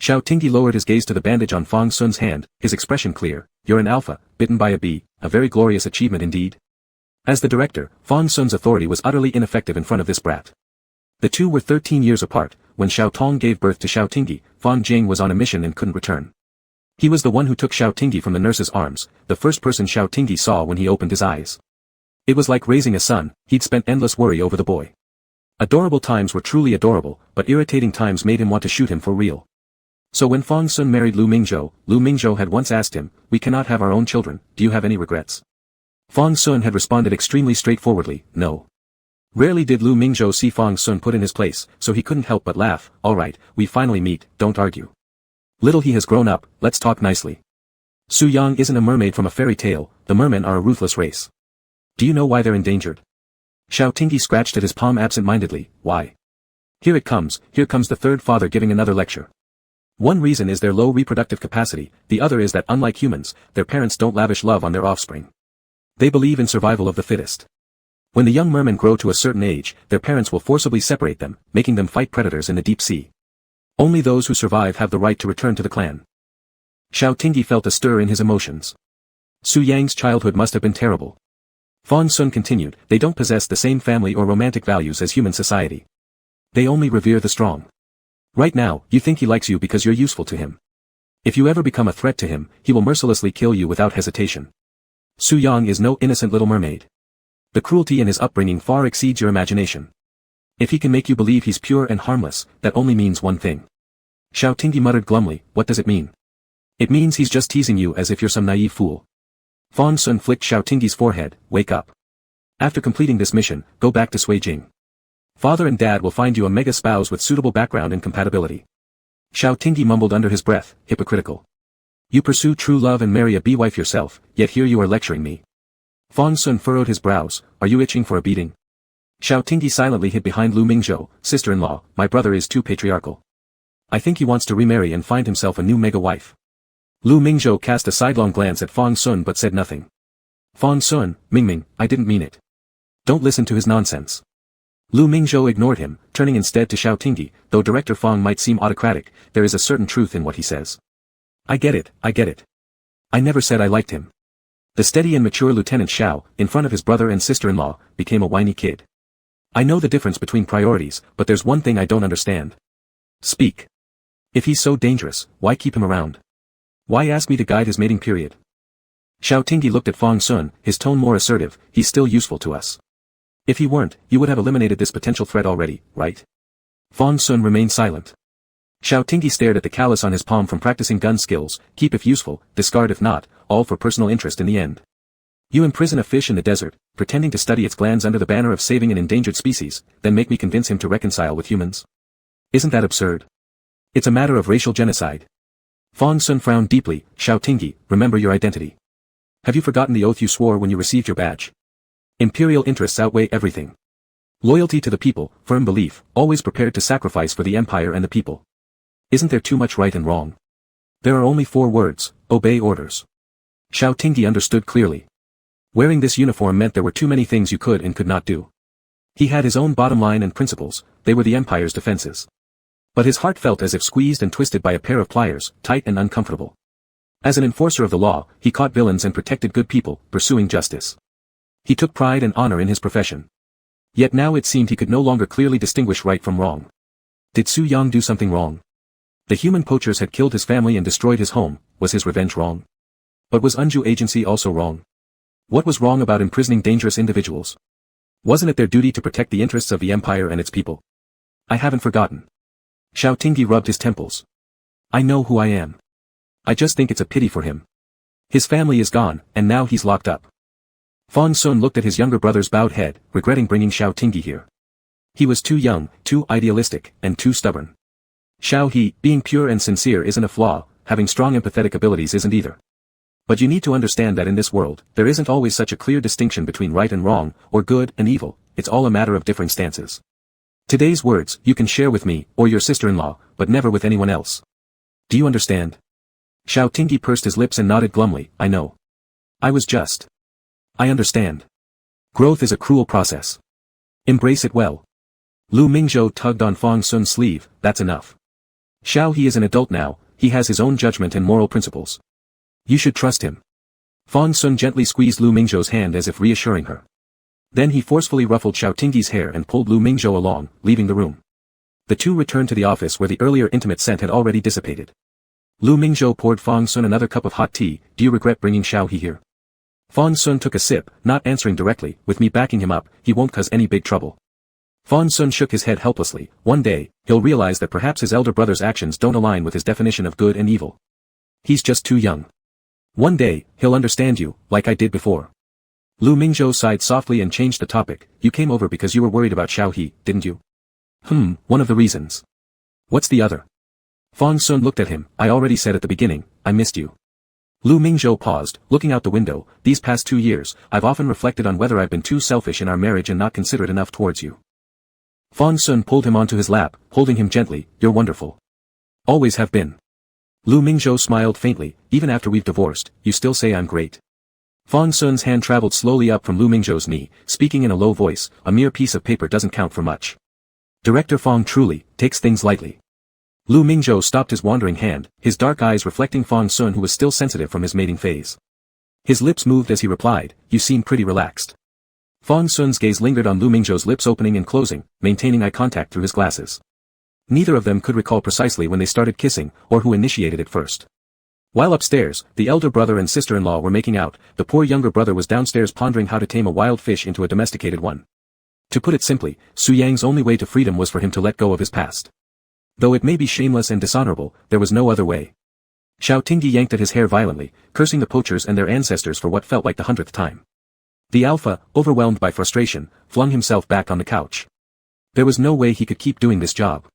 Xiao Tingyi lowered his gaze to the bandage on Fang Sun's hand, his expression clear. You're an alpha, bitten by a bee, a very glorious achievement indeed. As the director, Fang Sun's authority was utterly ineffective in front of this brat. The two were 13 years apart. When Xiao Tong gave birth to Xiao Tingyi, Fang Jing was on a mission and couldn't return. He was the one who took Xiao Tingyi from the nurse's arms, the first person Xiao Tingyi saw when he opened his eyes. It was like raising a son. He'd spent endless worry over the boy. Adorable times were truly adorable, but irritating times made him want to shoot him for real. So when Fang Sun married Lu Mingzhou had once asked him, "We cannot have our own children, do you have any regrets?" Fang Sun had responded extremely straightforwardly, "No." Rarely did Lu Mingzhou see Fang Sun put in his place, so he couldn't help but laugh. "All right, we finally meet, don't argue. Little he has grown up, let's talk nicely. Su Yang isn't a mermaid from a fairy tale, the mermen are a ruthless race. Do you know why they're endangered?" Xiao Tingyi scratched at his palm absent-mindedly. "Why? Here comes the third father giving another lecture. One reason is their low reproductive capacity, the other is that unlike humans, their parents don't lavish love on their offspring. They believe in survival of the fittest. When the young mermen grow to a certain age, their parents will forcibly separate them, making them fight predators in the deep sea. Only those who survive have the right to return to the clan." Xiao Tingyi felt a stir in his emotions. Su Yang's childhood must have been terrible. Fang Sun continued, "They don't possess the same family or romantic values as human society. They only revere the strong. Right now, you think he likes you because you're useful to him. If you ever become a threat to him, he will mercilessly kill you without hesitation. Su Yang is no innocent little mermaid. The cruelty in his upbringing far exceeds your imagination. If he can make you believe he's pure and harmless, that only means one thing." Xiao Tingyi muttered glumly, "What does it mean?" "It means he's just teasing you as if you're some naive fool." Fang Sun flicked Xiao Tingyi's forehead, "Wake up. After completing this mission, go back to Suijing. Father and Dad will find you a mega spouse with suitable background and compatibility." Xiao Tingyi mumbled under his breath, hypocritical. "You pursue true love and marry a bee-wife yourself, yet here you are lecturing me." Fang Sun furrowed his brows, "Are you itching for a beating?" Xiao Tingyi silently hid behind Lu Mingzhou, "Sister-in-law, my brother is too patriarchal. I think he wants to remarry and find himself a new mega-wife." Lu Mingzhou cast a sidelong glance at Fang Sun but said nothing. "Fang Sun, Mingming, I didn't mean it. Don't listen to his nonsense." Lu Mingzhou ignored him, turning instead to Xiao Tingyi. "Though Director Fang might seem autocratic, there is a certain truth in what he says. I get it. I never said I liked him." The steady and mature Lieutenant Xiao, in front of his brother and sister-in-law, became a whiny kid. "I know the difference between priorities, but there's one thing I don't understand." "Speak. If he's so dangerous, why keep him around? Why ask me to guide his mating period?" Xiao Tingyi looked at Fang Sun, his tone more assertive, "He's still useful to us. If he weren't, you would have eliminated this potential threat already, right?" Fang Sun remained silent. Xiao Tingyi stared at the callus on his palm from practicing gun skills, keep if useful, discard if not, all for personal interest in the end. You imprison a fish in the desert, pretending to study its glands under the banner of saving an endangered species, then make me convince him to reconcile with humans? Isn't that absurd? It's a matter of racial genocide. Fang Sun frowned deeply. "Xiao Tingyi, remember your identity. Have you forgotten the oath you swore when you received your badge? Imperial interests outweigh everything. Loyalty to the people, firm belief, always prepared to sacrifice for the empire and the people. Isn't there too much right and wrong? There are only 4 words, obey orders." Xiao Tingyi understood clearly. Wearing this uniform meant there were too many things you could and could not do. He had his own bottom line and principles, they were the empire's defenses. But his heart felt as if squeezed and twisted by a pair of pliers, tight and uncomfortable. As an enforcer of the law, he caught villains and protected good people, pursuing justice. He took pride and honor in his profession. Yet now it seemed he could no longer clearly distinguish right from wrong. Did Su Yang do something wrong? The human poachers had killed his family and destroyed his home. Was his revenge wrong? But was undue agency also wrong? What was wrong about imprisoning dangerous individuals? Wasn't it their duty to protect the interests of the empire and its people? "I haven't forgotten." Xiao Tingyi rubbed his temples. "I know who I am. I just think it's a pity for him. His family is gone, and now he's locked up." Fang Sun looked at his younger brother's bowed head, regretting bringing Xiao Tingyi here. He was too young, too idealistic, and too stubborn. Xiao He, being pure and sincere isn't a flaw, having strong empathetic abilities isn't either. But you need to understand that in this world, there isn't always such a clear distinction between right and wrong, or good and evil, it's all a matter of different stances. Today's words, you can share with me, or your sister-in-law, but never with anyone else. Do you understand? Xiao Tingyi pursed his lips and nodded glumly, "I know. I understand. Growth is a cruel process. Embrace it well." Lu Mingzhou tugged on Fang Sun's sleeve, "That's enough. Xiao he is an adult now, he has his own judgment and moral principles. You should trust him. Fang Sun gently squeezed Lu Mingzhou's hand as if reassuring her. Then he forcefully ruffled Xiao Tingyi's hair and pulled Lu Mingzhou along, leaving the room. The two returned to the office where the earlier intimate scent had already dissipated. Lu Mingzhou poured Fang Sun another cup of hot tea. Do you regret bringing Xiao he here? Fang Sun took a sip, not answering directly. With me backing him up, he won't cause any big trouble. Fang Sun shook his head helplessly. One day, he'll realize that perhaps his elder brother's actions don't align with his definition of good and evil. He's just too young. One day, he'll understand you, like I did before. Lu Mingzhou sighed softly and changed the topic. You came over because you were worried about Xiao he, didn't you? One of the reasons. What's the other? Fang Sun looked at him. I already said at the beginning, I missed you. Lu Mingzhou paused, looking out the window. These past 2 years, I've often reflected on whether I've been too selfish in our marriage and not considerate enough towards you. Fang Sun pulled him onto his lap, holding him gently. You're wonderful. Always have been. Lu Mingzhou smiled faintly. Even after we've divorced, you still say I'm great. Fang Sun's hand traveled slowly up from Lu Mingzhou's knee, speaking in a low voice. A mere piece of paper doesn't count for much. Director Fang truly takes things lightly. Lu Mingzhou stopped his wandering hand, his dark eyes reflecting Fang Sun, who was still sensitive from his mating phase. His lips moved as he replied, you seem pretty relaxed. Fang Sun's gaze lingered on Lu Mingzhou's lips opening and closing, maintaining eye contact through his glasses. Neither of them could recall precisely when they started kissing, or who initiated it first. While upstairs, the elder brother and sister-in-law were making out. The poor younger brother was downstairs pondering how to tame a wild fish into a domesticated one. To put it simply, Su Yang's only way to freedom was for him to let go of his past. Though it may be shameless and dishonorable, there was no other way. Xiao Tingyi yanked at his hair violently, cursing the poachers and their ancestors for what felt like the 100th time. The alpha, overwhelmed by frustration, flung himself back on the couch. There was no way he could keep doing this job.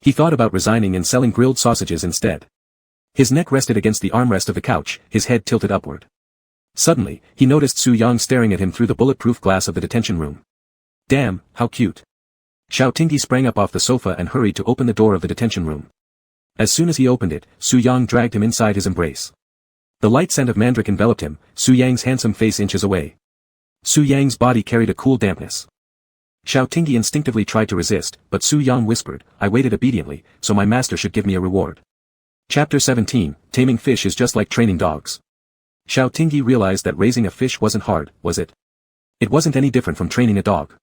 He thought about resigning and selling grilled sausages instead. His neck rested against the armrest of the couch, his head tilted upward. Suddenly, he noticed Su Yang staring at him through the bulletproof glass of the detention room. Damn, how cute. Xiao Tingyi sprang up off the sofa and hurried to open the door of the detention room. As soon as he opened it, Su Yang dragged him inside his embrace. The light scent of mandrake enveloped him, Su Yang's handsome face inches away. Su Yang's body carried a cool dampness. Xiao Tingyi instinctively tried to resist, but Su Yang whispered, I waited obediently, so my master should give me a reward. Chapter 17, Taming fish is just like training dogs. Xiao Tingyi realized that raising a fish wasn't hard, was it? It wasn't any different from training a dog.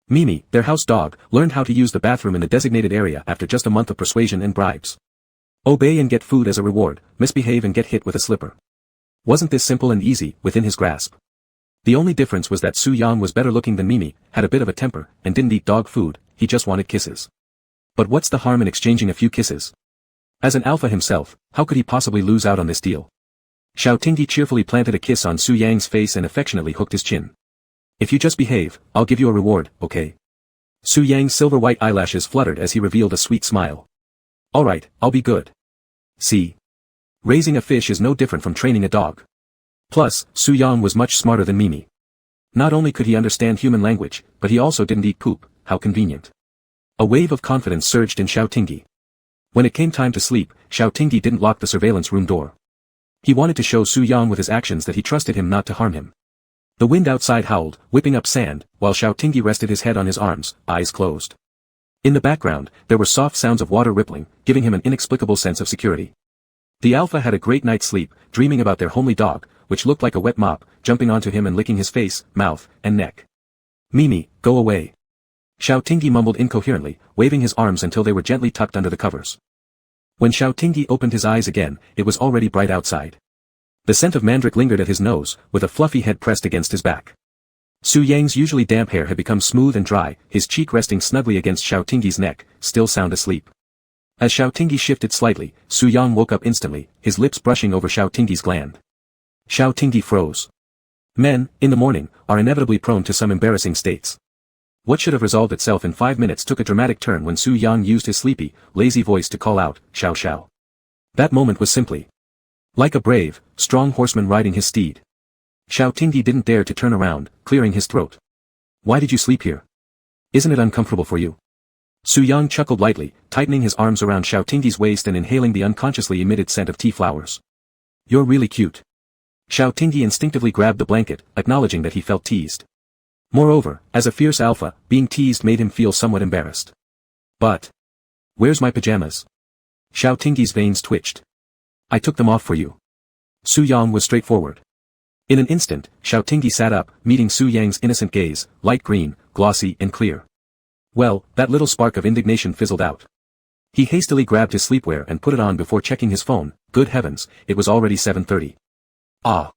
Mimi, their house dog, learned how to use the bathroom in the designated area after just a month of persuasion and bribes. Obey and get food as a reward, misbehave and get hit with a slipper. Wasn't this simple and easy, within his grasp? The only difference was that Su Yang was better looking than Mimi, had a bit of a temper, and didn't eat dog food, he just wanted kisses. But what's the harm in exchanging a few kisses? As an alpha himself, how could he possibly lose out on this deal? Xiao Tingyi cheerfully planted a kiss on Su Yang's face and affectionately hooked his chin. If you just behave, I'll give you a reward, okay? Su Yang's silver white eyelashes fluttered as he revealed a sweet smile. Alright, I'll be good. See? Raising a fish is no different from training a dog. Plus, Su Yang was much smarter than Mimi. Not only could he understand human language, but he also didn't eat poop, how convenient. A wave of confidence surged in Xiao Tingyi. When it came time to sleep, Xiao Tingyi didn't lock the surveillance room door. He wanted to show Su Yang with his actions that he trusted him not to harm him. The wind outside howled, whipping up sand, while Xiao Tingyi rested his head on his arms, eyes closed. In the background, there were soft sounds of water rippling, giving him an inexplicable sense of security. The alpha had a great night's sleep, dreaming about their homely dog, which looked like a wet mop, jumping onto him and licking his face, mouth, and neck. Mimi, go away. Xiao Tingyi mumbled incoherently, waving his arms until they were gently tucked under the covers. When Xiao Tingyi opened his eyes again, it was already bright outside. The scent of mandrake lingered at his nose, with a fluffy head pressed against his back. Su Yang's usually damp hair had become smooth and dry, his cheek resting snugly against Xiao Tingyi's neck, still sound asleep. As Xiao Tingyi shifted slightly, Su Yang woke up instantly, his lips brushing over Xiao Tingyi's gland. Xiao Tingyi froze. Men, in the morning, are inevitably prone to some embarrassing states. What should have resolved itself in 5 minutes took a dramatic turn when Su Yang used his sleepy, lazy voice to call out, Xiao Xiao. That moment was simply like a brave, strong horseman riding his steed. Xiao Tingyi didn't dare to turn around, clearing his throat. Why did you sleep here? Isn't it uncomfortable for you? Su Yang chuckled lightly, tightening his arms around Xiao Tingyi's waist and inhaling the unconsciously emitted scent of tea flowers. You're really cute. Xiao Tingyi instinctively grabbed the blanket, acknowledging that he felt teased. Moreover, as a fierce alpha, being teased made him feel somewhat embarrassed. But where's my pajamas? Xiao Tingyi's veins twitched. I took them off for you. Su Yang was straightforward. In an instant, Xiao Tingyi sat up, meeting Su Yang's innocent gaze, light green, glossy and clear. Well, that little spark of indignation fizzled out. He hastily grabbed his sleepwear and put it on before checking his phone. Good heavens, it was already 7:30. Ah.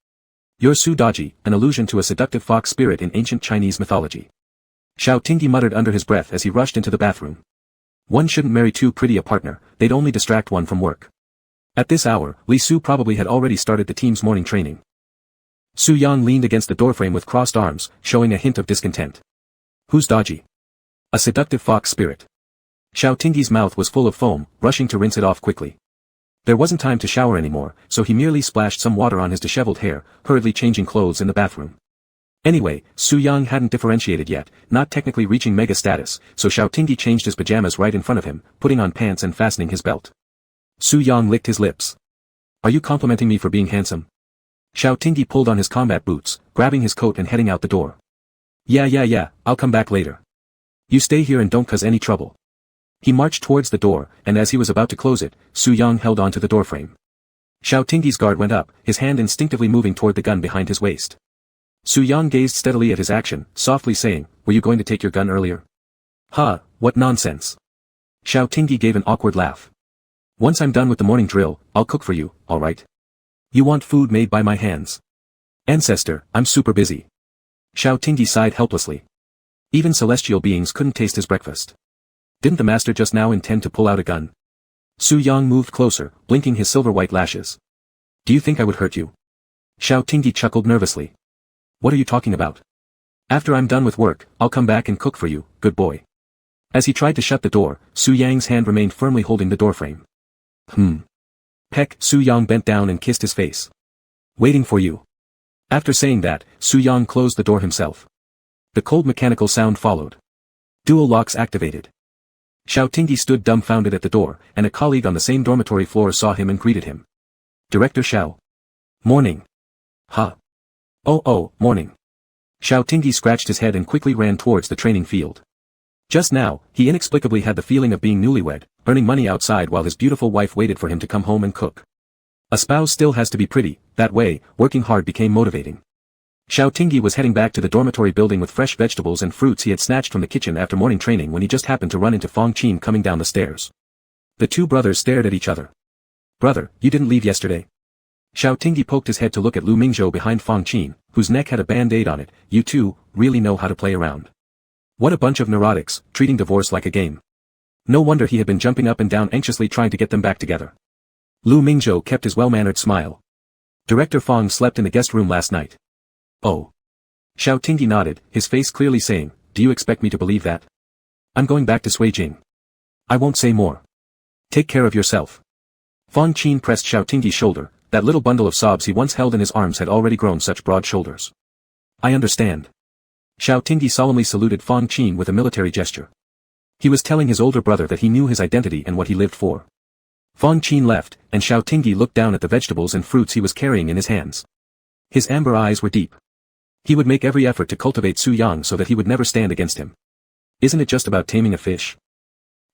You're Su Daji, an allusion to a seductive fox spirit in ancient Chinese mythology. Xiao Tingyi muttered under his breath as he rushed into the bathroom. One shouldn't marry too pretty a partner, they'd only distract one from work. At this hour, Li Su probably had already started the team's morning training. Su Yang leaned against the doorframe with crossed arms, showing a hint of discontent. Who's Daji? A seductive fox spirit. Xiao Tingyi's mouth was full of foam, rushing to rinse it off quickly. There wasn't time to shower anymore, so he merely splashed some water on his disheveled hair, hurriedly changing clothes in the bathroom. Anyway, Su Yang hadn't differentiated yet, not technically reaching mega status, so Xiao Tingyi changed his pajamas right in front of him, putting on pants and fastening his belt. Su Yang licked his lips. Are you complimenting me for being handsome? Xiao Tingyi pulled on his combat boots, grabbing his coat and heading out the door. Yeah, I'll come back later. You stay here and don't cause any trouble. He marched towards the door, and as he was about to close it, Su Yang held onto the doorframe. Xiao Tingyi's guard went up, his hand instinctively moving toward the gun behind his waist. Su Yang gazed steadily at his action, softly saying, were you going to take your gun earlier? Huh, what nonsense. Xiao Tingyi gave an awkward laugh. Once I'm done with the morning drill, I'll cook for you, alright? You want food made by my hands? Ancestor, I'm super busy. Xiao Tingyi sighed helplessly. Even celestial beings couldn't taste his breakfast. Didn't the master just now intend to pull out a gun? Su Yang moved closer, blinking his silver-white lashes. Do you think I would hurt you? Xiao Tingyi chuckled nervously. What are you talking about? After I'm done with work, I'll come back and cook for you, good boy. As he tried to shut the door, Su Yang's hand remained firmly holding the doorframe. Peck. Su Yang bent down and kissed his face. Waiting for you. After saying that, Su Yang closed the door himself. The cold mechanical sound followed. Dual locks activated. Xiao Tingyi stood dumbfounded at the door, and a colleague on the same dormitory floor saw him and greeted him. Director Xiao. Morning. Huh. Oh, morning. Xiao Tingyi scratched his head and quickly ran towards the training field. Just now, he inexplicably had the feeling of being newlywed, earning money outside while his beautiful wife waited for him to come home and cook. A spouse still has to be pretty, that way, working hard became motivating. Xiao Tingyi was heading back to the dormitory building with fresh vegetables and fruits he had snatched from the kitchen after morning training when he just happened to run into Fong Qin coming down the stairs. The two brothers stared at each other. Brother, you didn't leave yesterday? Xiao Tingyi poked his head to look at Lu Mingzhou behind Fong Qin, whose neck had a band-aid on it. You two really know how to play around. What a bunch of neurotics, treating divorce like a game. No wonder he had been jumping up and down anxiously trying to get them back together. Lu Mingzhou kept his well-mannered smile. Director Fong slept in the guest room last night. Oh. Xiao Tingyi nodded, his face clearly saying, do you expect me to believe that? I'm going back to Suijing. I won't say more. Take care of yourself. Fong Qin pressed Xiao Tingyi's shoulder, that little bundle of sobs he once held in his arms had already grown such broad shoulders. I understand. Xiao Tingyi solemnly saluted Fong Qin with a military gesture. He was telling his older brother that he knew his identity and what he lived for. Fong Qin left, and Xiao Tingyi looked down at the vegetables and fruits he was carrying in his hands. His amber eyes were deep. He would make every effort to cultivate Su Yang so that he would never stand against him. Isn't it just about taming a fish?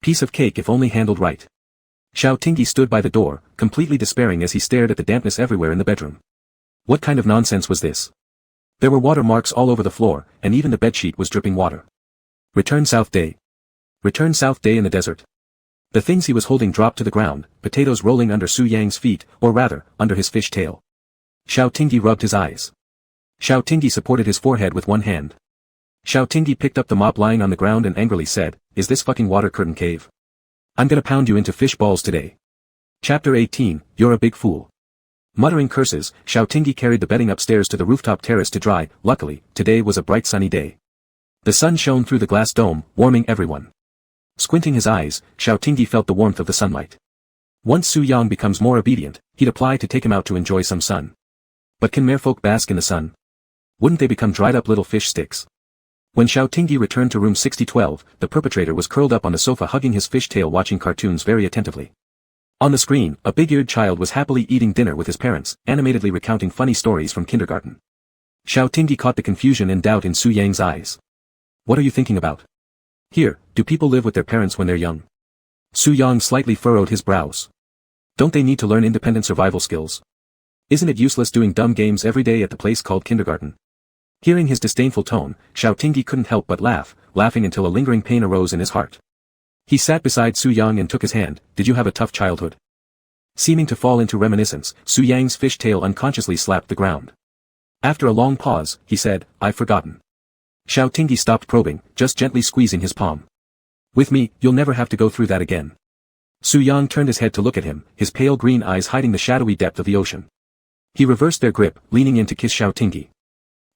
Piece of cake if only handled right. Xiao Tingyi stood by the door, completely despairing as he stared at the dampness everywhere in the bedroom. What kind of nonsense was this? There were water marks all over the floor, and even the bedsheet was dripping water. Return South Day. Return South Day in the desert. The things he was holding dropped to the ground, potatoes rolling under Su Yang's feet, or rather, under his fish tail. Xiao Tingyi rubbed his eyes. Xiao Tingyi supported his forehead with one hand. Xiao Tingyi picked up the mop lying on the ground and angrily said, is this fucking water curtain cave? I'm gonna pound you into fish balls today. Chapter 18, You're a Big Fool. Muttering curses, Xiao Tingyi carried the bedding upstairs to the rooftop terrace to dry. Luckily, today was a bright sunny day. The sun shone through the glass dome, warming everyone. Squinting his eyes, Xiao Tingyi felt the warmth of the sunlight. Once Su Yang becomes more obedient, he'd apply to take him out to enjoy some sun. But can merfolk bask in the sun? Wouldn't they become dried-up little fish sticks? When Xiao Tingyi returned to room 6012, the perpetrator was curled up on the sofa hugging his fish tail watching cartoons very attentively. On the screen, a big-eared child was happily eating dinner with his parents, animatedly recounting funny stories from kindergarten. Xiao Tingyi caught the confusion and doubt in Su Yang's eyes. What are you thinking about? Here, do people live with their parents when they're young? Su Yang slightly furrowed his brows. Don't they need to learn independent survival skills? Isn't it useless doing dumb games every day at the place called kindergarten? Hearing his disdainful tone, Xiaotingi couldn't help but laughing until a lingering pain arose in his heart. He sat beside Su Yang and took his hand. Did you have a tough childhood? Seeming to fall into reminiscence, Su Yang's fish tail unconsciously slapped the ground. After a long pause, he said, I've forgotten. Xiaotingi stopped probing, just gently squeezing his palm. With me, you'll never have to go through that again. Su Yang turned his head to look at him, his pale green eyes hiding the shadowy depth of the ocean. He reversed their grip, leaning in to kiss Xiaotingi.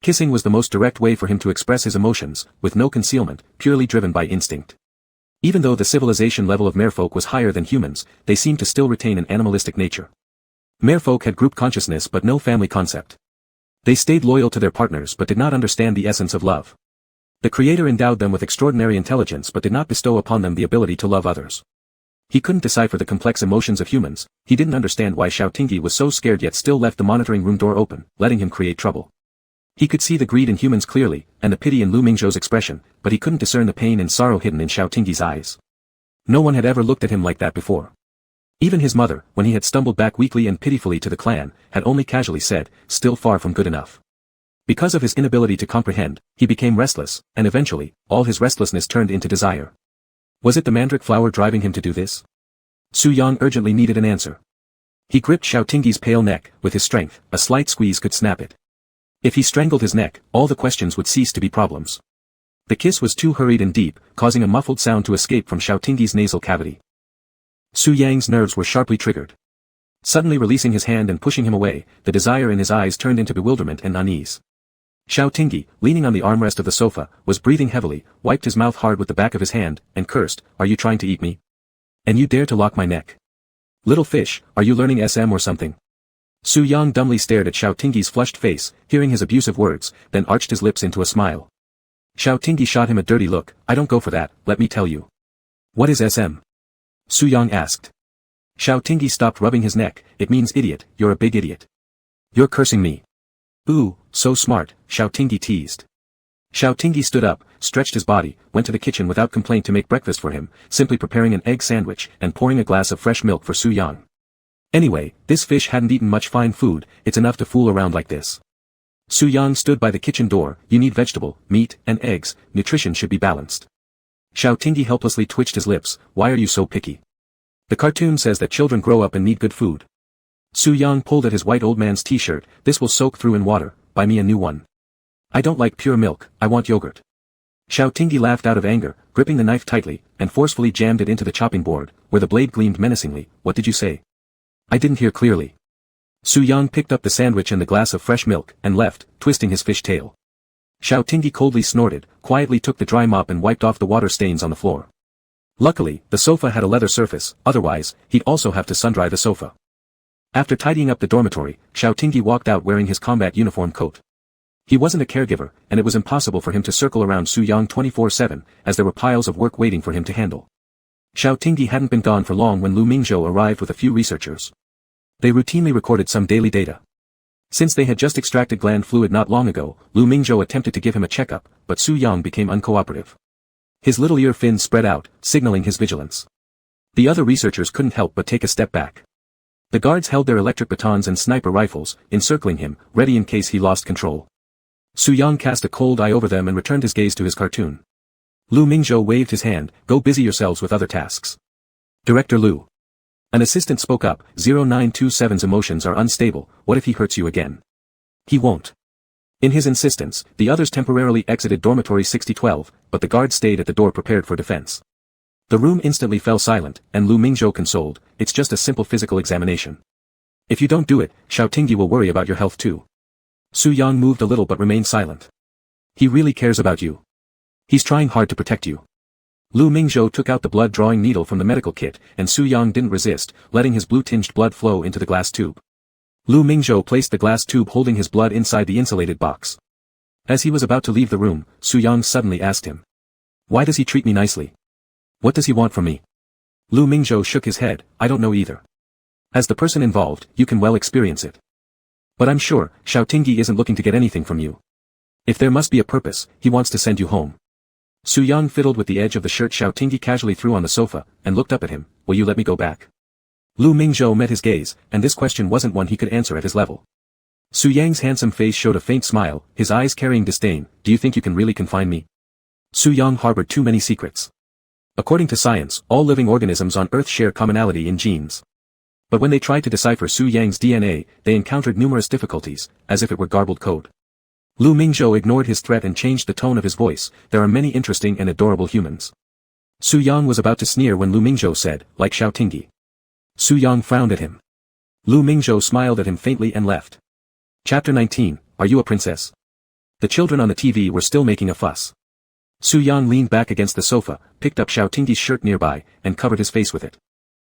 Kissing was the most direct way for him to express his emotions, with no concealment, purely driven by instinct. Even though the civilization level of merfolk was higher than humans, they seemed to still retain an animalistic nature. Merfolk had group consciousness but no family concept. They stayed loyal to their partners but did not understand the essence of love. The Creator endowed them with extraordinary intelligence but did not bestow upon them the ability to love others. He couldn't decipher the complex emotions of humans. He didn't understand why Xiaotingi was so scared yet still left the monitoring room door open, letting him create trouble. He could see the greed in humans clearly, and the pity in Lu Mingzhou's expression, but he couldn't discern the pain and sorrow hidden in Xiaotingi's eyes. No one had ever looked at him like that before. Even his mother, when he had stumbled back weakly and pitifully to the clan, had only casually said, still far from good enough. Because of his inability to comprehend, he became restless, and eventually, all his restlessness turned into desire. Was it the mandrake flower driving him to do this? Su Yang urgently needed an answer. He gripped Xiaotingi's pale neck, with his strength, a slight squeeze could snap it. If he strangled his neck, all the questions would cease to be problems. The kiss was too hurried and deep, causing a muffled sound to escape from Xiaotingi's nasal cavity. Su Yang's nerves were sharply triggered. Suddenly releasing his hand and pushing him away, the desire in his eyes turned into bewilderment and unease. Xiaotingi, leaning on the armrest of the sofa, was breathing heavily, wiped his mouth hard with the back of his hand, and cursed, Are you trying to eat me? And you dare to lock my neck? Little fish, are you learning SM or something? Su Yang dumbly stared at Xiaotingi's flushed face, hearing his abusive words, then arched his lips into a smile. Xiaotingi shot him a dirty look. I don't go for that, let me tell you. What is SM? Su Yang asked. Xiaotingi stopped rubbing his neck. It means idiot, you're a big idiot. You're cursing me. Ooh, so smart, Xiaotingi teased. Xiaotingi stood up, stretched his body, went to the kitchen without complaint to make breakfast for him, simply preparing an egg sandwich and pouring a glass of fresh milk for Su Yang. Anyway, this fish hadn't eaten much fine food, it's enough to fool around like this. Su Yang stood by the kitchen door. You need vegetable, meat, and eggs, nutrition should be balanced. Xiaotingi helplessly twitched his lips. Why are you so picky? The cartoon says that children grow up and need good food. Su Yang pulled at his white old man's t-shirt. This will soak through in water, buy me a new one. I don't like pure milk, I want yogurt. Xiaotingi laughed out of anger, gripping the knife tightly, and forcefully jammed it into the chopping board, where the blade gleamed menacingly. What did you say? I didn't hear clearly. Su Yang picked up the sandwich and the glass of fresh milk, and left, twisting his fish tail. Xiaotingi coldly snorted, quietly took the dry mop and wiped off the water stains on the floor. Luckily, the sofa had a leather surface, otherwise, he'd also have to sun-dry the sofa. After tidying up the dormitory, Xiaotingi walked out wearing his combat uniform coat. He wasn't a caregiver, and it was impossible for him to circle around Su Yang 24/7, as there were piles of work waiting for him to handle. Xiaotingi hadn't been gone for long when Lu Mingzhou arrived with a few researchers. They routinely recorded some daily data. Since they had just extracted gland fluid not long ago, Lu Mingzhou attempted to give him a checkup, but Su Yang became uncooperative. His little ear fins spread out, signaling his vigilance. The other researchers couldn't help but take a step back. The guards held their electric batons and sniper rifles, encircling him, ready in case he lost control. Su Yang cast a cold eye over them and returned his gaze to his cartoon. Lu Mingzhou waved his hand. Go busy yourselves with other tasks. Director Lu. An assistant spoke up. 0927's emotions are unstable. What if he hurts you again? He won't. In his insistence, the others temporarily exited dormitory 6012, but the guards stayed at the door prepared for defense. The room instantly fell silent, and Lu Mingzhou consoled, it's just a simple physical examination. If you don't do it, Xiaotingi will worry about your health too. Su Yang moved a little but remained silent. He really cares about you. He's trying hard to protect you. Lu Mingzhou took out the blood-drawing needle from the medical kit, and Su Yang didn't resist, letting his blue-tinged blood flow into the glass tube. Lu Mingzhou placed the glass tube holding his blood inside the insulated box. As he was about to leave the room, Su Yang suddenly asked him. Why does he treat me nicely? What does he want from me? Lu Mingzhou shook his head. I don't know either. As the person involved, you can well experience it. But I'm sure, Xiaotingi isn't looking to get anything from you. If there must be a purpose, he wants to send you home. Su Yang fiddled with the edge of the shirt Xiaotingi casually threw on the sofa, and looked up at him. Will you let me go back? Lu Mingzhou met his gaze, and this question wasn't one he could answer at his level. Su Yang's handsome face showed a faint smile, his eyes carrying disdain. Do you think you can really confine me? Su Yang harbored too many secrets. According to science, all living organisms on Earth share commonality in genes. But when they tried to decipher Su Yang's DNA, they encountered numerous difficulties, as if it were garbled code. Lu Mingzhou ignored his threat and changed the tone of his voice. There are many interesting and adorable humans. Su Yang was about to sneer when Lu Mingzhou said, like Xiaotinggi. Su Yang frowned at him. Lu Mingzhou smiled at him faintly and left. Chapter 19, Are You a Princess? The children on the TV were still making a fuss. Su Yang leaned back against the sofa, picked up Xiaotinggi's shirt nearby, and covered his face with it.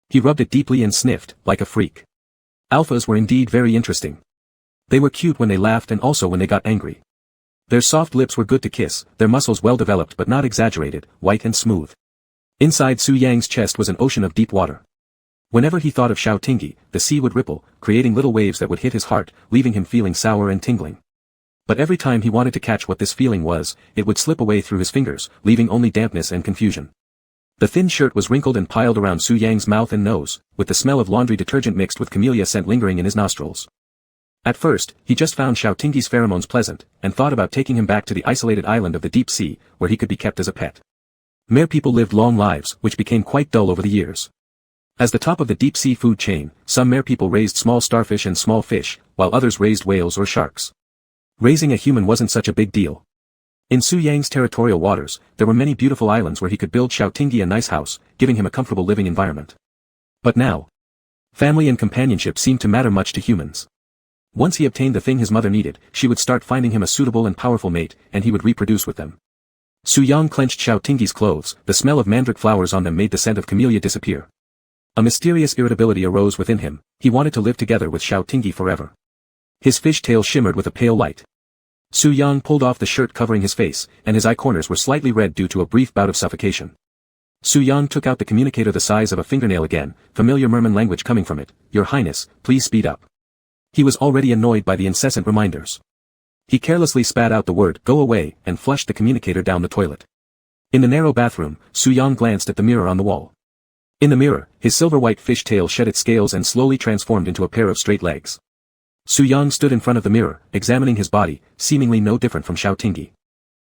He rubbed it deeply and sniffed, like a freak. Alphas were indeed very interesting. They were cute when they laughed and also when they got angry. Their soft lips were good to kiss, their muscles well developed but not exaggerated, white and smooth. Inside Su Yang's chest was an ocean of deep water. Whenever he thought of Xiaotinggi, the sea would ripple, creating little waves that would hit his heart, leaving him feeling sour and tingling. But every time he wanted to catch what this feeling was, it would slip away through his fingers, leaving only dampness and confusion. The thin shirt was wrinkled and piled around Su Yang's mouth and nose, with the smell of laundry detergent mixed with camellia scent lingering in his nostrils. At first, he just found Xiaotinggi's pheromones pleasant, and thought about taking him back to the isolated island of the deep sea, where he could be kept as a pet. Mer people lived long lives, which became quite dull over the years. As the top of the deep sea food chain, some mer people raised small starfish and small fish, while others raised whales or sharks. Raising a human wasn't such a big deal. In Su Yang's territorial waters, there were many beautiful islands where he could build Xiaotinggi a nice house, giving him a comfortable living environment. But now, family and companionship seemed to matter much to humans. Once he obtained the thing his mother needed, she would start finding him a suitable and powerful mate, and he would reproduce with them. Su Yang clenched Xiaotinggi's clothes, the smell of mandrake flowers on them made the scent of camellia disappear. A mysterious irritability arose within him, he wanted to live together with Xiaotinggi forever. His fishtail shimmered with a pale light. Su Yang pulled off the shirt covering his face, and his eye corners were slightly red due to a brief bout of suffocation. Su Yang took out the communicator the size of a fingernail again, familiar merman language coming from it. Your Highness, please speed up. He was already annoyed by the incessant reminders. He carelessly spat out the word, go away, and flushed the communicator down the toilet. In the narrow bathroom, Su Yang glanced at the mirror on the wall. In the mirror, his silver-white fish tail shed its scales and slowly transformed into a pair of straight legs. Su Yang stood in front of the mirror, examining his body, seemingly no different from Xiaotinggi.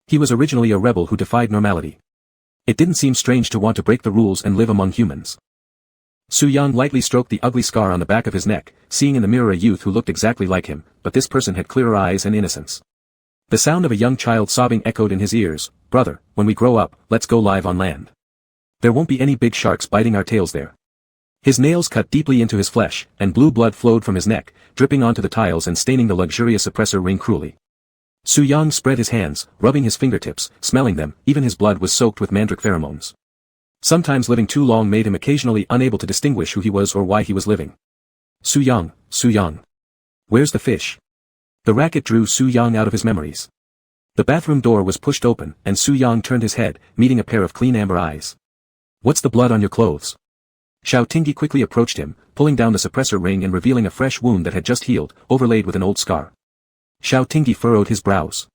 He was originally a rebel who defied normality. It didn't seem strange to want to break the rules and live among humans. Su Yang lightly stroked the ugly scar on the back of his neck, seeing in the mirror a youth who looked exactly like him, but this person had clearer eyes and innocence. The sound of a young child sobbing echoed in his ears. Brother, when we grow up, let's go live on land. There won't be any big sharks biting our tails there. His nails cut deeply into his flesh, and blue blood flowed from his neck, dripping onto the tiles and staining the luxurious suppressor ring cruelly. Su Yang spread his hands, rubbing his fingertips, smelling them, even his blood was soaked with mandrake pheromones. Sometimes living too long made him occasionally unable to distinguish who he was or why he was living. Su Yang. Where's the fish? The racket drew Su Yang out of his memories. The bathroom door was pushed open, and Su Yang turned his head, meeting a pair of clean amber eyes. What's the blood on your clothes? Xiaotinggi quickly approached him, pulling down the suppressor ring and revealing a fresh wound that had just healed, overlaid with an old scar. Xiaotinggi furrowed his brows.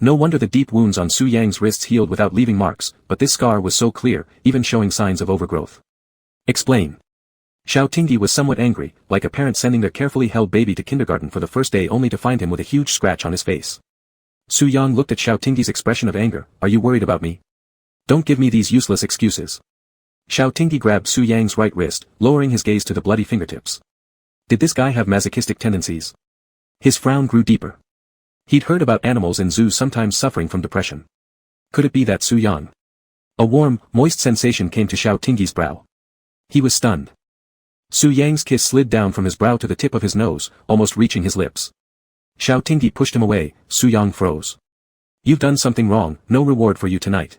No wonder the deep wounds on Su Yang's wrists healed without leaving marks, but this scar was so clear, even showing signs of overgrowth. Explain. Xiaotinggi was somewhat angry, like a parent sending their carefully held baby to kindergarten for the first day only to find him with a huge scratch on his face. Su Yang looked at Xiaotinggi's expression of anger. Are you worried about me? Don't give me these useless excuses. Xiaotinggi grabbed Su Yang's right wrist, lowering his gaze to the bloody fingertips. Did this guy have masochistic tendencies? His frown grew deeper. He'd heard about animals in zoos sometimes suffering from depression. Could it be that Su Yang? A warm, moist sensation came to Xiaotinggi's brow. He was stunned. Su Yang's kiss slid down from his brow to the tip of his nose, almost reaching his lips. Xiaotinggi pushed him away. Su Yang froze. You've done something wrong, no reward for you tonight.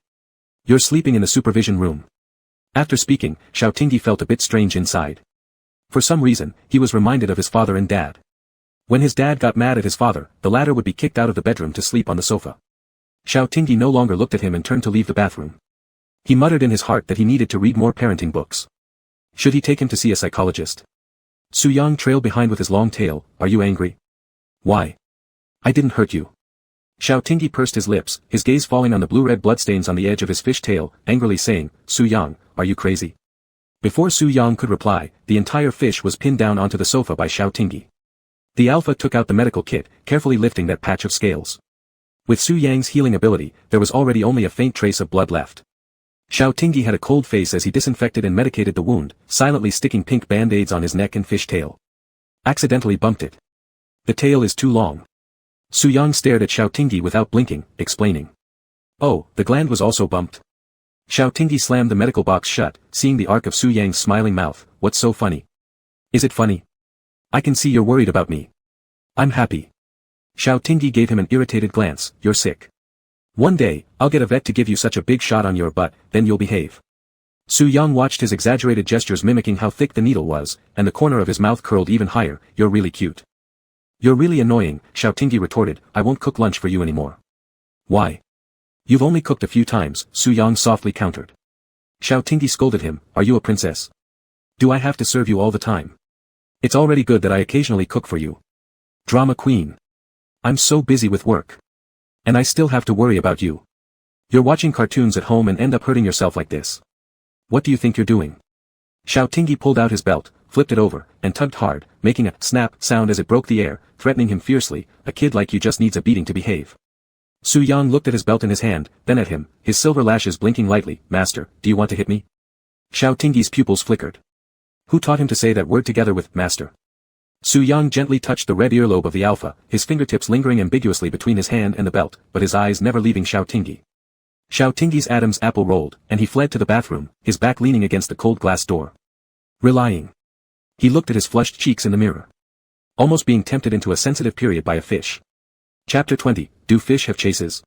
You're sleeping in the supervision room. After speaking, Xiaotinggi felt a bit strange inside. For some reason, he was reminded of his father and dad. When his dad got mad at his father, the latter would be kicked out of the bedroom to sleep on the sofa. Xiaotinggi no longer looked at him and turned to leave the bathroom. He muttered in his heart that he needed to read more parenting books. Should he take him to see a psychologist? Su Yang trailed behind with his long tail. Are you angry? Why? I didn't hurt you. Xiaotinggi pursed his lips, his gaze falling on the blue-red bloodstains on the edge of his fish tail, angrily saying, Su Yang, are you crazy? Before Su Yang could reply, the entire fish was pinned down onto the sofa by Xiao Tingyi. The alpha took out the medical kit, carefully lifting that patch of scales. With Su Yang's healing ability, there was already only a faint trace of blood left. Xiao Tingyi had a cold face as he disinfected and medicated the wound, silently sticking pink band-aids on his neck and fish tail. Accidentally bumped it. The tail is too long. Su Yang stared at Xiao Tingyi without blinking, explaining. Oh, the gland was also bumped. Xiao Tingyi slammed the medical box shut, seeing the arc of Su Yang's smiling mouth. What's so funny? Is it funny? I can see you're worried about me. I'm happy. Xiao Tingyi gave him an irritated glance. You're sick. One day, I'll get a vet to give you such a big shot on your butt, then you'll behave. Su Yang watched his exaggerated gestures mimicking how thick the needle was, and the corner of his mouth curled even higher. You're really cute. You're really annoying, Xiao Tingyi retorted. I won't cook lunch for you anymore. Why? You've only cooked a few times, Su Yang softly countered. Xiao Tingyi scolded him. Are you a princess? Do I have to serve you all the time? It's already good that I occasionally cook for you. Drama queen. I'm so busy with work. And I still have to worry about you. You're watching cartoons at home and end up hurting yourself like this. What do you think you're doing? Xiao Tingyi pulled out his belt, flipped it over, and tugged hard, making a snap sound as it broke the air, threatening him fiercely. A kid like you just needs a beating to behave. Su Yang looked at his belt in his hand, then at him, his silver lashes blinking lightly. Master, do you want to hit me? Xiao Tingyi's pupils flickered. Who taught him to say that word together with master? Su Yang gently touched the red earlobe of the alpha, his fingertips lingering ambiguously between his hand and the belt, but his eyes never leaving Xiao Tingyi. Xiao Tingyi's Adam's apple rolled, and he fled to the bathroom, his back leaning against the cold glass door. Relying. He looked at his flushed cheeks in the mirror. Almost being tempted into a sensitive period by a fish. Chapter 20, Do Fish Have Chases?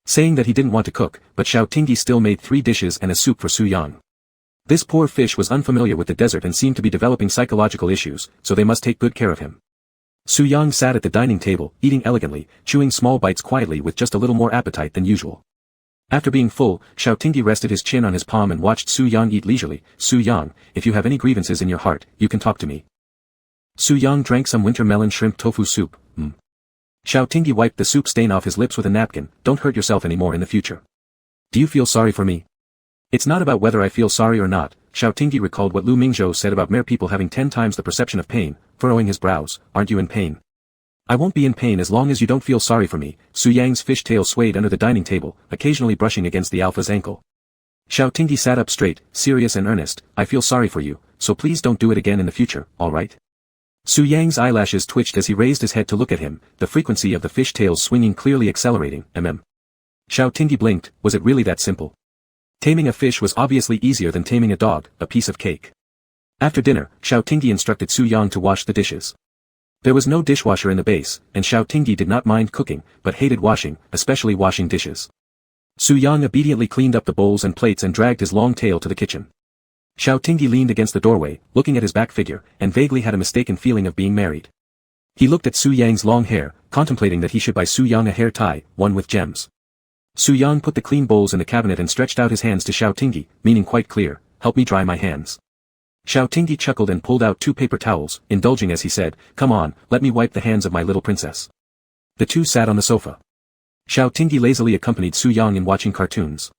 Saying that he didn't want to cook, but Xiao Tingyi still made 3 dishes and a soup for Su Yang. This poor fish was unfamiliar with the desert and seemed to be developing psychological issues, so they must take good care of him. Su Yang sat at the dining table, eating elegantly, chewing small bites quietly with just a little more appetite than usual. After being full, Xiao Tingyi rested his chin on his palm and watched Su Yang eat leisurely. Su Yang, if you have any grievances in your heart, you can talk to me. Su Yang drank some winter melon shrimp tofu soup. Xiao Tingyi wiped the soup stain off his lips with a napkin. Don't hurt yourself anymore in the future. Do you feel sorry for me? It's not about whether I feel sorry or not. Xiao Tingyi recalled what Lu Mingzhou said about mere people having 10 times the perception of pain, furrowing his brows. Aren't you in pain? I won't be in pain as long as you don't feel sorry for me. Su Yang's fish tail swayed under the dining table, occasionally brushing against the alpha's ankle. Xiao Tingyi sat up straight, serious and earnest. I feel sorry for you, so please don't do it again in the future, alright? Su Yang's eyelashes twitched as he raised his head to look at him, the frequency of the fish tail's swinging clearly accelerating. Xiao Tingyi blinked. Was it really that simple? Taming a fish was obviously easier than taming a dog, a piece of cake. After dinner, Xiao Tingyi instructed Su Yang to wash the dishes. There was no dishwasher in the base, and Xiao Tingyi did not mind cooking, but hated washing, especially washing dishes. Su Yang obediently cleaned up the bowls and plates and dragged his long tail to the kitchen. Xiao Tingyi leaned against the doorway, looking at his back figure, and vaguely had a mistaken feeling of being married. He looked at Su Yang's long hair, contemplating that he should buy Su Yang a hair tie, one with gems. Su Yang put the clean bowls in the cabinet and stretched out his hands to Xiao Tingyi, meaning quite clear, help me dry my hands. Xiao Tingyi chuckled and pulled out 2 paper towels, indulging as he said, come on, let me wipe the hands of my little princess. The two sat on the sofa. Xiao Tingyi lazily accompanied Su Yang in watching cartoons.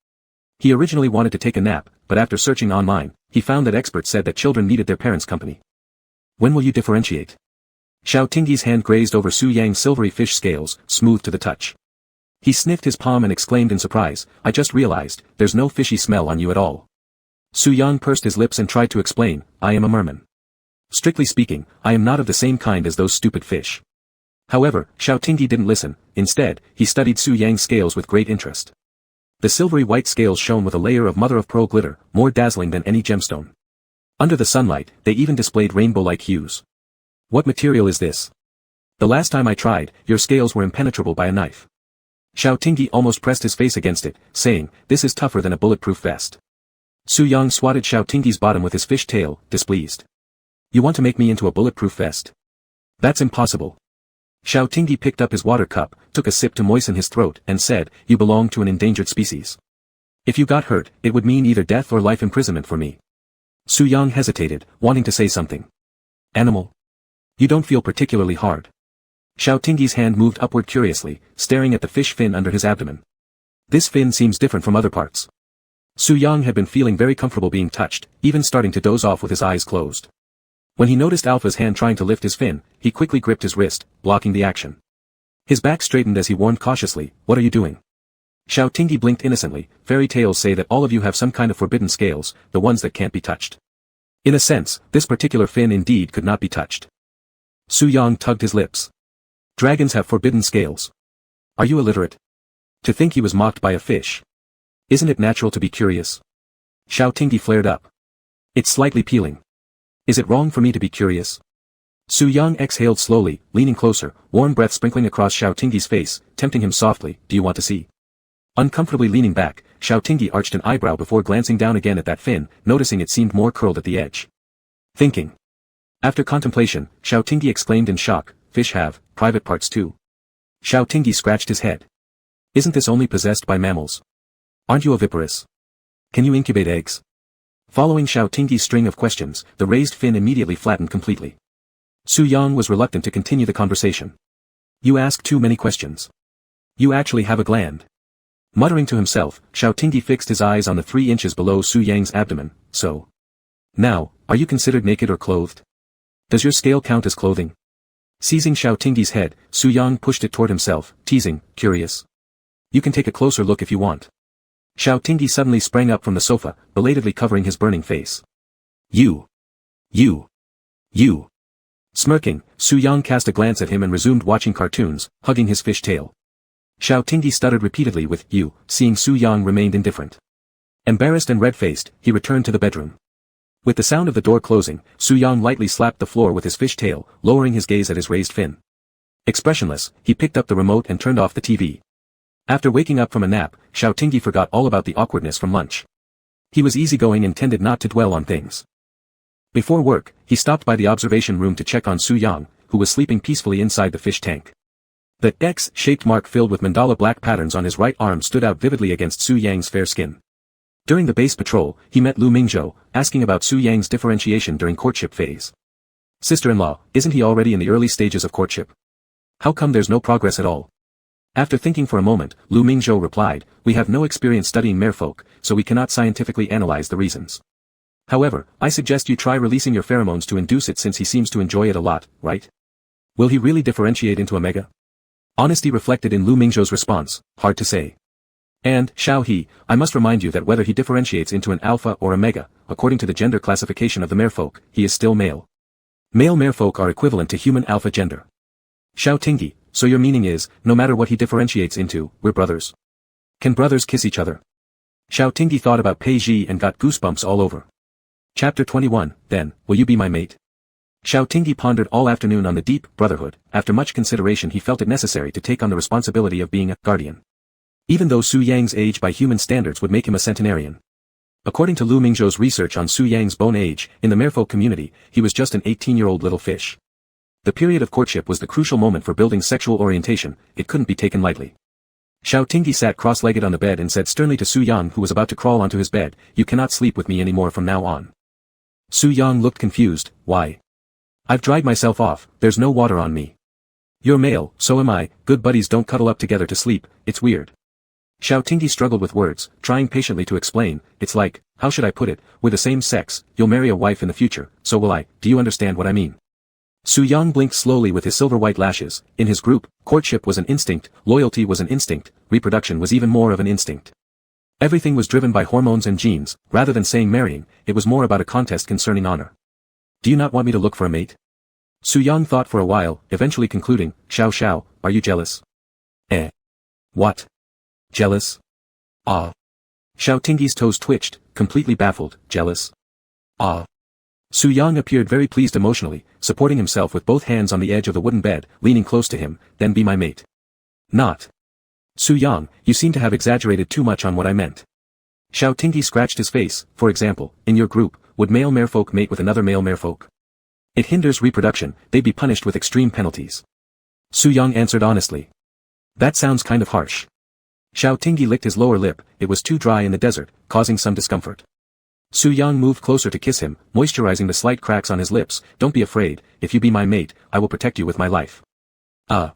He originally wanted to take a nap, but after searching online, he found that experts said that children needed their parents' company. When will you differentiate? Xiao Tingyi's hand grazed over Su Yang's silvery fish scales, smooth to the touch. He sniffed his palm and exclaimed in surprise, I just realized, there's no fishy smell on you at all. Su Yang pursed his lips and tried to explain, I am a merman. Strictly speaking, I am not of the same kind as those stupid fish. However, Xiao Tingyi didn't listen. Instead, he studied Su Yang's scales with great interest. The silvery white scales shone with a layer of mother-of-pearl glitter, more dazzling than any gemstone. Under the sunlight, they even displayed rainbow-like hues. What material is this? The last time I tried, your scales were impenetrable by a knife. Xiao Tingyi almost pressed his face against it, saying, this is tougher than a bulletproof vest. Su Yang swatted Xiao Tingyi's bottom with his fish tail, displeased. You want to make me into a bulletproof vest? That's impossible. Xiao Tingyi picked up his water cup, took a sip to moisten his throat, and said, you belong to an endangered species. If you got hurt, it would mean either death or life imprisonment for me. Su Yang hesitated, wanting to say something. Animal? You don't feel particularly hard. Xiao Tingyi's hand moved upward curiously, staring at the fish fin under his abdomen. This fin seems different from other parts. Su Yang had been feeling very comfortable being touched, even starting to doze off with his eyes closed. When he noticed Alpha's hand trying to lift his fin, he quickly gripped his wrist, blocking the action. His back straightened as he warned cautiously, "What are you doing?" Xiao Tingyi blinked innocently. "Fairy tales say that all of you have some kind of forbidden scales, the ones that can't be touched. In a sense, this particular fin indeed could not be touched." Su Yang tugged his lips. "Dragons have forbidden scales. Are you illiterate? To think he was mocked by a fish. Isn't it natural to be curious?" Xiao Tingyi flared up. "It's slightly peeling. Is it wrong for me to be curious?" Su Yang exhaled slowly, leaning closer, warm breath sprinkling across Xiao Tingyi's face, tempting him softly, "Do you want to see?" Uncomfortably leaning back, Xiao Tingyi arched an eyebrow before glancing down again at that fin, noticing it seemed more curled at the edge. Thinking. After contemplation, Xiao Tingyi exclaimed in shock, "Fish have private parts too." Xiao Tingyi scratched his head. "Isn't this only possessed by mammals? Aren't you oviparous? Can you incubate eggs?" Following Xiao Tingyi's string of questions, the raised fin immediately flattened completely. Su Yang was reluctant to continue the conversation. "You ask too many questions. You actually have a gland." Muttering to himself, Xiao Tingyi fixed his eyes on the 3 inches below Su Yang's abdomen. "So. Now, are you considered naked or clothed? Does your scale count as clothing?" Seizing Xiao Tingyi's head, Su Yang pushed it toward himself, teasing, "Curious? You can take a closer look if you want." Xiao Tingyi suddenly sprang up from the sofa, belatedly covering his burning face. You. Smirking, Su Yang cast a glance at him and resumed watching cartoons, hugging his fish tail. Xiao Tingyi stuttered repeatedly with "you," seeing Su Yang remained indifferent. Embarrassed and red-faced, he returned to the bedroom. With the sound of the door closing, Su Yang lightly slapped the floor with his fish tail, lowering his gaze at his raised fin. Expressionless, he picked up the remote and turned off the TV. After waking up from a nap, Xiao Tingyi forgot all about the awkwardness from lunch. He was easygoing and tended not to dwell on things. Before work, he stopped by the observation room to check on Su Yang, who was sleeping peacefully inside the fish tank. The X-shaped mark filled with mandala black patterns on his right arm stood out vividly against Su Yang's fair skin. During the base patrol, he met Lu Mingzhou, asking about Su Yang's differentiation during courtship phase. "Sister-in-law, isn't he already in the early stages of courtship? How come there's no progress at all?" After thinking for a moment, Lu Mingzhou replied, "We have no experience studying merfolk, so we cannot scientifically analyze the reasons. However, I suggest you try releasing your pheromones to induce it since he seems to enjoy it a lot, right? Will he really differentiate into a mega?" Honesty reflected in Lu Mingzhou's response, "Hard to say. And, Xiao He, I must remind you that whether he differentiates into an alpha or a mega, according to the gender classification of the merfolk, he is still male. Male merfolk are equivalent to human alpha gender." Xiao Tingyi, "So your meaning is, no matter what he differentiates into, we're brothers? Can brothers kiss each other?" Xiao Tingyi thought about Pei Ji and got goosebumps all over. Chapter 21, Then, will you be my mate? Xiao Tingyi pondered all afternoon on the deep brotherhood. After much consideration he felt it necessary to take on the responsibility of being a guardian. Even though Su Yang's age by human standards would make him a centenarian. According to Lu Mingzhou's research on Su Yang's bone age, in the merfolk community, he was just an 18-year-old little fish. The period of courtship was the crucial moment for building sexual orientation, it couldn't be taken lightly. Xiao Tingyi sat cross-legged on the bed and said sternly to Su Yang, who was about to crawl onto his bed, "You cannot sleep with me anymore from now on." Su Yang looked confused, "Why? I've dried myself off, there's no water on me." "You're male, so am I, good buddies don't cuddle up together to sleep, it's weird." Xiao Tingyi struggled with words, trying patiently to explain, "It's like, how should I put it, we're the same sex, you'll marry a wife in the future, so will I, do you understand what I mean?" Su Yang blinked slowly with his silver-white lashes. In his group, courtship was an instinct, loyalty was an instinct, reproduction was even more of an instinct. Everything was driven by hormones and genes, rather than saying marrying, it was more about a contest concerning honor. "Do you not want me to look for a mate?" Su Yang thought for a while, eventually concluding, Xiao, are you jealous?" What? Jealous? Ah. Xiao Tingyi's toes twitched, completely baffled. "Jealous? Ah." Su Yang appeared very pleased emotionally, supporting himself with both hands on the edge of the wooden bed, leaning close to him, "Then be my mate." "Not. Su Yang, you seem to have exaggerated too much on what I meant." Xiao Tingyi scratched his face. "For example, in your group, would male merfolk mate with another male merfolk? It hinders reproduction, they'd be punished with extreme penalties." Su Yang answered honestly. "That sounds kind of harsh." Xiao Tingyi licked his lower lip, it was too dry in the desert, causing some discomfort. Su Yang moved closer to kiss him, moisturizing the slight cracks on his lips. "Don't be afraid, if you be my mate, I will protect you with my life." A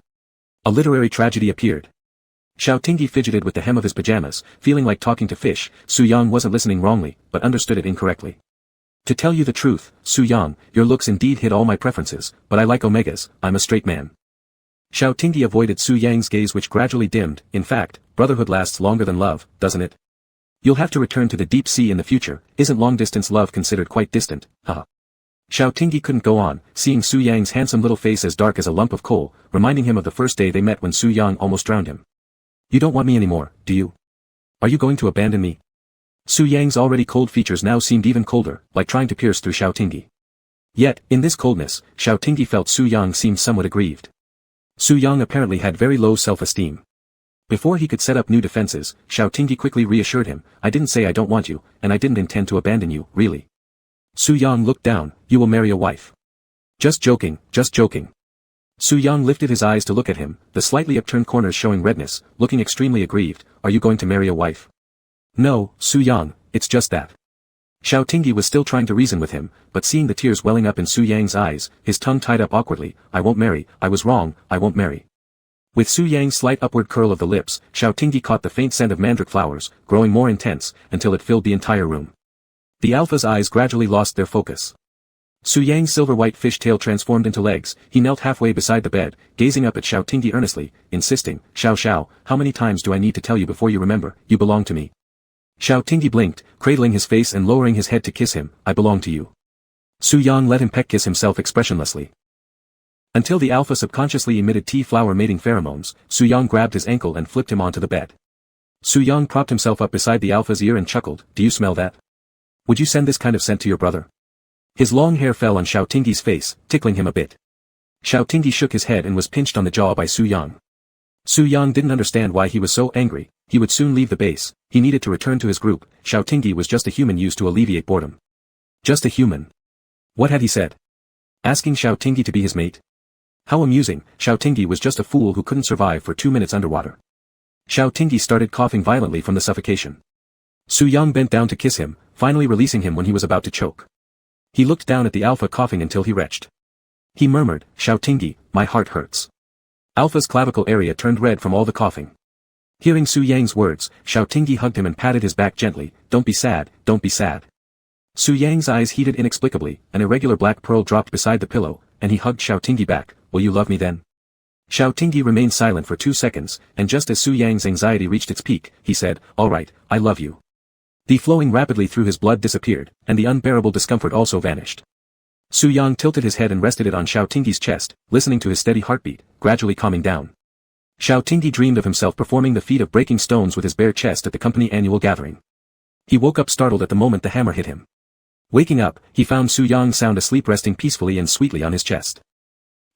literary tragedy appeared. Xiao Tingyi fidgeted with the hem of his pajamas, feeling like talking to fish. Su Yang wasn't listening wrongly, but understood it incorrectly. To tell you the truth, Su Yang, your looks indeed hit all my preferences, but I like omegas, I'm a straight man. Xiao Tingyi avoided Su Yang's gaze which gradually dimmed. In fact, brotherhood lasts longer than love, doesn't it? You'll have to return to the deep sea in the future, isn't long-distance love considered quite distant, haha. Xiao Tingyi couldn't go on, seeing Su Yang's handsome little face as dark as a lump of coal, reminding him of the first day they met when Su Yang almost drowned him. You don't want me anymore, do you? Are you going to abandon me? Su Yang's already cold features now seemed even colder, like trying to pierce through Xiao Tingyi. Yet, in this coldness, Xiao Tingyi felt Su Yang seemed somewhat aggrieved. Su Yang apparently had very low self-esteem. Before he could set up new defenses, Xiao Tingyi quickly reassured him, I didn't say I don't want you, and I didn't intend to abandon you, really. Su Yang looked down, you will marry a wife. Just joking, just joking. Su Yang lifted his eyes to look at him, the slightly upturned corners showing redness, looking extremely aggrieved, are you going to marry a wife? No, Su Yang, it's just that. Xiao Tingyi was still trying to reason with him, but seeing the tears welling up in Su Yang's eyes, his tongue tied up awkwardly, I won't marry, I was wrong, I won't marry. With Su Yang's slight upward curl of the lips, Xiao Tingyi caught the faint scent of mandrake flowers, growing more intense, until it filled the entire room. The alpha's eyes gradually lost their focus. Su Yang's silver-white fish tail transformed into legs, he knelt halfway beside the bed, gazing up at Xiao Tingyi earnestly, insisting, Xiao, how many times do I need to tell you before you remember, you belong to me. Xiao Tingyi blinked, cradling his face and lowering his head to kiss him, I belong to you. Su Yang let him peck-kiss himself expressionlessly. Until the alpha subconsciously emitted tea-flower mating pheromones, Su Yang grabbed his ankle and flipped him onto the bed. Su Yang propped himself up beside the alpha's ear and chuckled, do you smell that? Would you send this kind of scent to your brother? His long hair fell on Xiao Tingyi's face, tickling him a bit. Xiao Tingyi shook his head and was pinched on the jaw by Su Yang. Su Yang didn't understand why he was so angry, he would soon leave the base, he needed to return to his group, Xiao Tingyi was just a human used to alleviate boredom. Just a human. What had he said? Asking Xiao Tingyi to be his mate? How amusing, Xiao Tingyi was just a fool who couldn't survive for 2 minutes underwater. Xiao Tingyi started coughing violently from the suffocation. Su Yang bent down to kiss him, finally releasing him when he was about to choke. He looked down at the alpha coughing until he retched. He murmured, Xiao Tingyi, my heart hurts. Alpha's clavicle area turned red from all the coughing. Hearing Su Yang's words, Xiao Tingyi hugged him and patted his back gently, don't be sad, don't be sad. Su Yang's eyes heated inexplicably, an irregular black pearl dropped beside the pillow, and he hugged Xiao Tingyi back, will you love me then? Xiao Tingyi remained silent for 2 seconds, and just as Su Yang's anxiety reached its peak, he said, all right, I love you. The flowing rapidly through his blood disappeared, and the unbearable discomfort also vanished. Su Yang tilted his head and rested it on Xiao Tingyi's chest, listening to his steady heartbeat, gradually calming down. Xiao Tingyi dreamed of himself performing the feat of breaking stones with his bare chest at the company annual gathering. He woke up startled at the moment the hammer hit him. Waking up, he found Su Yang sound asleep resting peacefully and sweetly on his chest.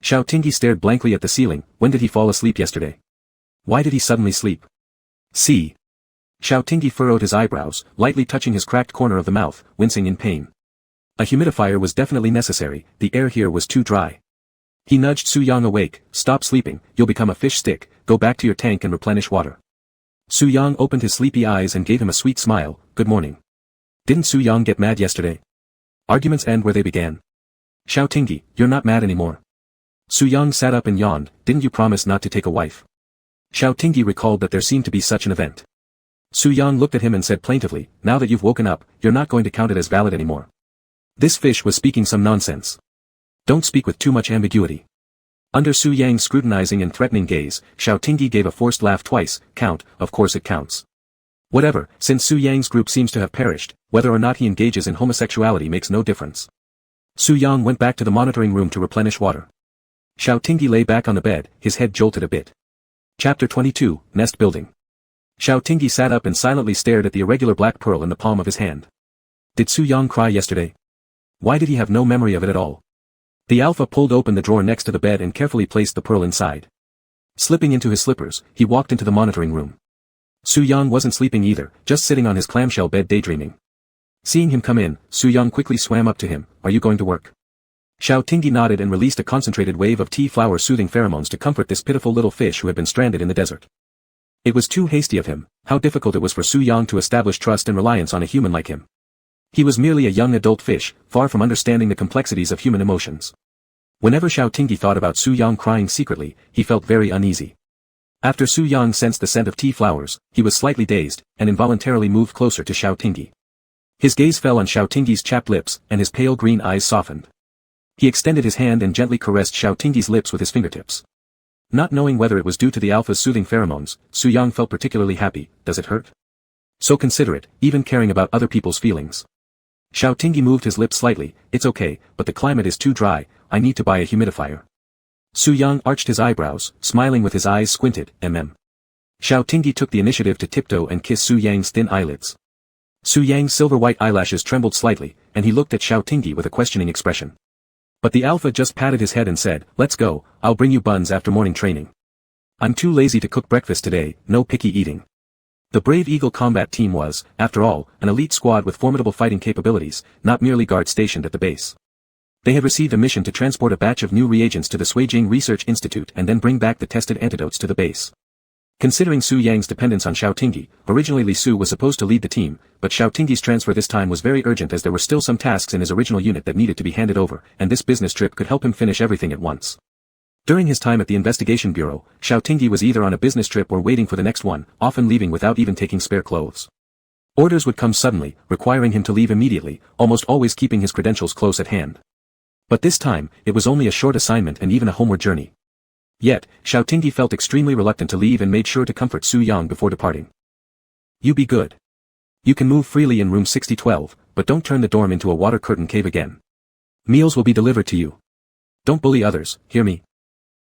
Xiao Tingyi stared blankly at the ceiling, when did he fall asleep yesterday? Why did he suddenly sleep? See. Xiao Tingyi furrowed his eyebrows, lightly touching his cracked corner of the mouth, wincing in pain. A humidifier was definitely necessary, the air here was too dry. He nudged Su Yang awake, stop sleeping, you'll become a fish stick, go back to your tank and replenish water. Su Yang opened his sleepy eyes and gave him a sweet smile, good morning. Didn't Su Yang get mad yesterday? Arguments end where they began. Xiao Tingyi, you're not mad anymore. Su Yang sat up and yawned, didn't you promise not to take a wife? Xiao Tingyi recalled that there seemed to be such an event. Su Yang looked at him and said plaintively, now that you've woken up, you're not going to count it as valid anymore. This fish was speaking some nonsense. Don't speak with too much ambiguity. Under Su Yang's scrutinizing and threatening gaze, Xiao Tingyi gave a forced laugh twice, count, of course it counts. Whatever, since Su Yang's group seems to have perished, whether or not he engages in homosexuality makes no difference. Su Yang went back to the monitoring room to replenish water. Xiao Tingyi lay back on the bed, his head jolted a bit. Chapter 22, Nest Building. Xiao Tingyi sat up and silently stared at the irregular black pearl in the palm of his hand. Did Su Yang cry yesterday? Why did he have no memory of it at all? The alpha pulled open the drawer next to the bed and carefully placed the pearl inside. Slipping into his slippers, he walked into the monitoring room. Su Yang wasn't sleeping either, just sitting on his clamshell bed daydreaming. Seeing him come in, Su Yang quickly swam up to him, are you going to work? Xiao Tingyi nodded and released a concentrated wave of tea flower soothing pheromones to comfort this pitiful little fish who had been stranded in the desert. It was too hasty of him, how difficult it was for Su Yang to establish trust and reliance on a human like him. He was merely a young adult fish, far from understanding the complexities of human emotions. Whenever Xiao Tingyi thought about Su Yang crying secretly, he felt very uneasy. After Su Yang sensed the scent of tea flowers, he was slightly dazed, and involuntarily moved closer to Xiao Tingyi. His gaze fell on Xiao Tingyi's chapped lips, and his pale green eyes softened. He extended his hand and gently caressed Xiao Tingyi's lips with his fingertips. Not knowing whether it was due to the alpha's soothing pheromones, Su Yang felt particularly happy. Does it hurt? So considerate, even caring about other people's feelings. Xiao Tingyi moved his lips slightly. It's okay, but the climate is too dry, I need to buy a humidifier. Su Yang arched his eyebrows, smiling with his eyes squinted. Xiao Tingyi took the initiative to tiptoe and kiss Su Yang's thin eyelids. Su Yang's silver-white eyelashes trembled slightly, and he looked at Xiao Tingyi with a questioning expression. But the alpha just patted his head and said, let's go, I'll bring you buns after morning training. I'm too lazy to cook breakfast today, no picky eating. The Brave Eagle combat team was, after all, an elite squad with formidable fighting capabilities, not merely guards stationed at the base. They had received a mission to transport a batch of new reagents to the Suijing Research Institute and then bring back the tested antidotes to the base. Considering Su Yang's dependence on Xiao Tingyi, originally Li Su was supposed to lead the team, but Xiao Tingyi's transfer this time was very urgent as there were still some tasks in his original unit that needed to be handed over, and this business trip could help him finish everything at once. During his time at the investigation bureau, Xiao Tingyi was either on a business trip or waiting for the next one, often leaving without even taking spare clothes. Orders would come suddenly, requiring him to leave immediately, almost always keeping his credentials close at hand. But this time, it was only a short assignment and even a homeward journey. Yet, Xiao Tingyi felt extremely reluctant to leave and made sure to comfort Su Yang before departing. You be good. You can move freely in room 6012, but don't turn the dorm into a water curtain cave again. Meals will be delivered to you. Don't bully others, hear me?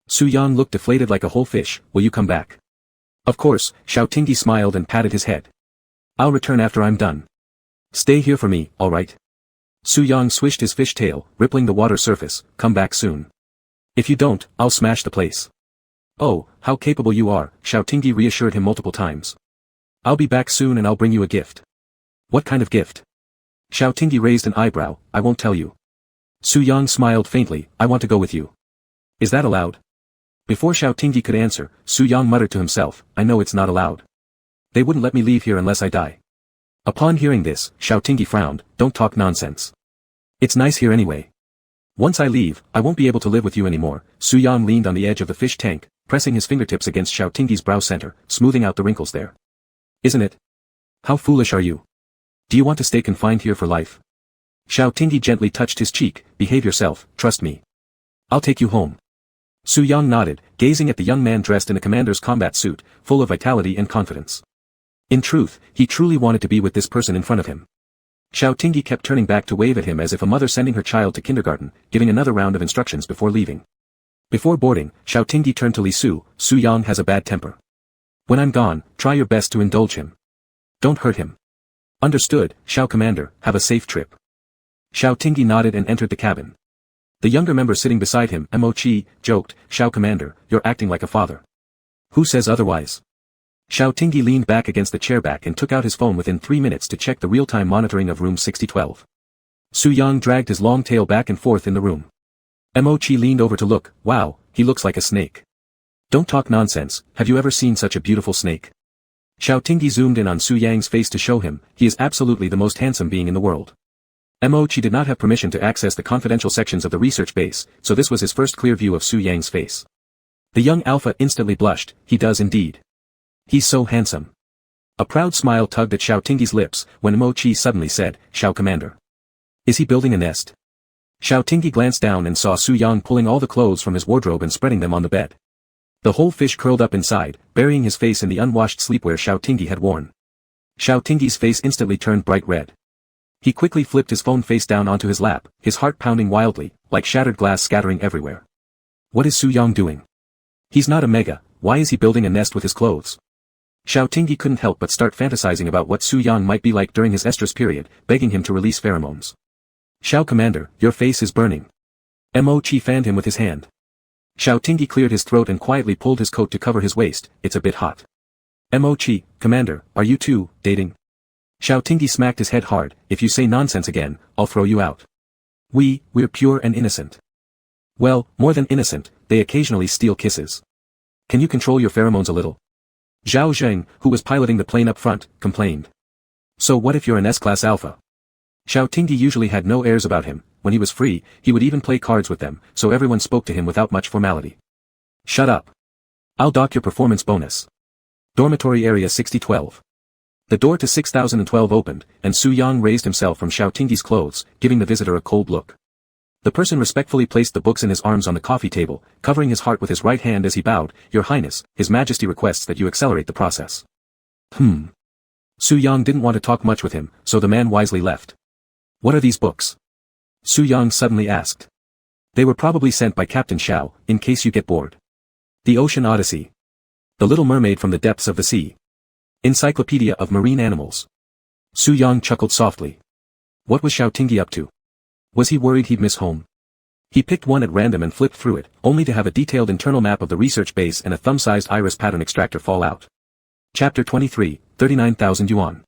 Su Yang looked deflated like a whole fish. Will you come back? Of course, Xiao Tingyi smiled and patted his head. I'll return after I'm done. Stay here for me, alright? Su Yang swished his fish tail, rippling the water surface. Come back soon. If you don't, I'll smash the place. Oh, how capable you are, Xiao Tingyi reassured him multiple times. I'll be back soon and I'll bring you a gift. What kind of gift? Xiao Tingyi raised an eyebrow. I won't tell you. Su Yang smiled faintly. I want to go with you. Is that allowed? Before Xiao Tingyi could answer, Su Yang muttered to himself, I know it's not allowed. They wouldn't let me leave here unless I die. Upon hearing this, Xiao Tingyi frowned. Don't talk nonsense. It's nice here anyway. Once I leave, I won't be able to live with you anymore. Su Yang leaned on the edge of the fish tank, pressing his fingertips against Xiao Tingyi's brow center, smoothing out the wrinkles there. Isn't it? How foolish are you? Do you want to stay confined here for life? Xiao Tingyi gently touched his cheek. Behave yourself, trust me. I'll take you home. Su Yang nodded, gazing at the young man dressed in a commander's combat suit, full of vitality and confidence. In truth, he truly wanted to be with this person in front of him. Xiao Tingyi kept turning back to wave at him as if a mother sending her child to kindergarten, giving another round of instructions before leaving. Before boarding, Xiao Tingyi turned to Li Su. Su Yang has a bad temper. When I'm gone, try your best to indulge him. Don't hurt him. Understood, Xiao Commander, have a safe trip. Xiao Tingyi nodded and entered the cabin. The younger member sitting beside him, Mo-chi, joked, Xiao Commander, you're acting like a father. Who says otherwise? Xiao Tingyi leaned back against the chair back and took out his phone within 3 minutes to check the real-time monitoring of room 6012. Su Yang dragged his long tail back and forth in the room. Mo-chi leaned over to look. Wow, he looks like a snake. Don't talk nonsense, have you ever seen such a beautiful snake? Xiao Tingyi zoomed in on Su Yang's face to show him, he is absolutely the most handsome being in the world. Mo-chi did not have permission to access the confidential sections of the research base, so this was his first clear view of Su Yang's face. The young alpha instantly blushed. He does indeed. He's so handsome. A proud smile tugged at Xiao Tingyi's lips, when Mo-chi suddenly said, Xiao Commander. Is he building a nest? Xiao Tingyi glanced down and saw Su Yang pulling all the clothes from his wardrobe and spreading them on the bed. The whole fish curled up inside, burying his face in the unwashed sleepwear Xiao Tingyi had worn. Xiao Tingyi's face instantly turned bright red. He quickly flipped his phone face down onto his lap, his heart pounding wildly, like shattered glass scattering everywhere. What is Su Yang doing? He's not a mega, why is he building a nest with his clothes? Xiao Tingyi couldn't help but start fantasizing about what Su Yang might be like during his estrus period, begging him to release pheromones. Xiao Commander, your face is burning. Mo-chi fanned him with his hand. Xiao Tingyi cleared his throat and quietly pulled his coat to cover his waist. It's a bit hot. Mo-chi, Commander, are you two dating? Xiao Tingyi smacked his head hard. If you say nonsense again, I'll throw you out. We're pure and innocent. Well, more than innocent, they occasionally steal kisses. Can you control your pheromones a little? Zhao Zheng, who was piloting the plane up front, complained. So what if you're an S-class alpha? Xiao Tingyi usually had no airs about him. When he was free, he would even play cards with them, so everyone spoke to him without much formality. Shut up. I'll dock your performance bonus. Dormitory area 6012. The door to 6012 opened, and Su Yang raised himself from Xiao Tingyi's clothes, giving the visitor a cold look. The person respectfully placed the books in his arms on the coffee table, covering his heart with his right hand as he bowed. Your Highness, His Majesty requests that you accelerate the process. Su Yang didn't want to talk much with him, so the man wisely left. What are these books? Su Yang suddenly asked. They were probably sent by Captain Xiao, in case you get bored. The Ocean Odyssey. The Little Mermaid from the Depths of the Sea. Encyclopedia of Marine Animals. Su Yang chuckled softly. What was Xiao Tingyi up to? Was he worried he'd miss home? He picked one at random and flipped through it, only to have a detailed internal map of the research base and a thumb-sized iris pattern extractor fall out. Chapter 23, 39,000 yuan.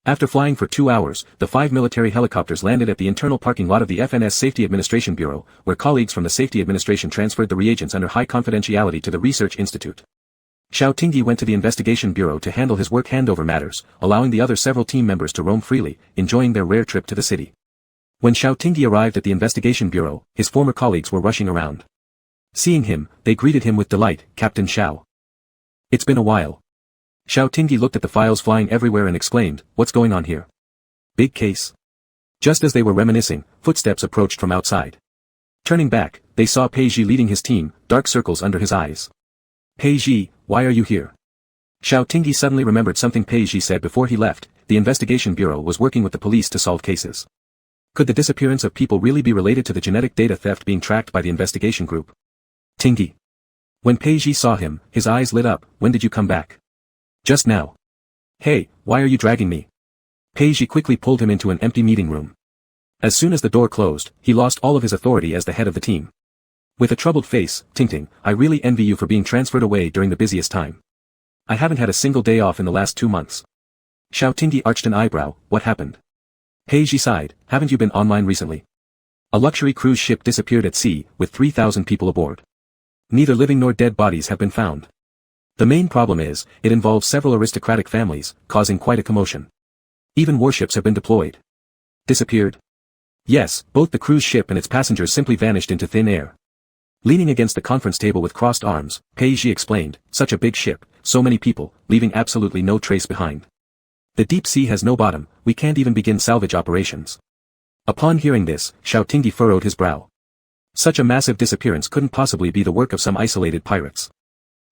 After flying for 2 hours, the 5 military helicopters landed at the internal parking lot of the FNS Safety Administration Bureau, where colleagues from the Safety Administration transferred the reagents under high confidentiality to the Research Institute. Xiao Tingyi went to the Investigation Bureau to handle his work handover matters, allowing the other several team members to roam freely, enjoying their rare trip to the city. When Xiao Tingyi arrived at the Investigation Bureau, his former colleagues were rushing around. Seeing him, they greeted him with delight. Captain Xiao. It's been a while. Xiao Tingyi looked at the files flying everywhere and exclaimed, what's going on here? Big case. Just as they were reminiscing, footsteps approached from outside. Turning back, they saw Pei Ji leading his team, dark circles under his eyes. Pei Ji, why are you here? Xiao Tingyi suddenly remembered something Pei Ji said before he left. The Investigation Bureau was working with the police to solve cases. Could the disappearance of people really be related to the genetic data theft being tracked by the investigation group? Tingyi. When Pei Ji saw him, his eyes lit up. When did you come back? Just now. Hey, why are you dragging me? Pei Ji quickly pulled him into an empty meeting room. As soon as the door closed, he lost all of his authority as the head of the team. With a troubled face, Tingting, I really envy you for being transferred away during the busiest time. I haven't had a single day off in the last 2 months. Xiao Tingyi arched an eyebrow. What happened? Pei Ji sighed. Haven't you been online recently? A luxury cruise ship disappeared at sea, with 3,000 people aboard. Neither living nor dead bodies have been found. The main problem is, it involves several aristocratic families, causing quite a commotion. Even warships have been deployed. Disappeared? Yes, both the cruise ship and its passengers simply vanished into thin air. Leaning against the conference table with crossed arms, Pei Ji explained, such a big ship, so many people, leaving absolutely no trace behind. The deep sea has no bottom, we can't even begin salvage operations. Upon hearing this, Xiao Tingyi furrowed his brow. Such a massive disappearance couldn't possibly be the work of some isolated pirates.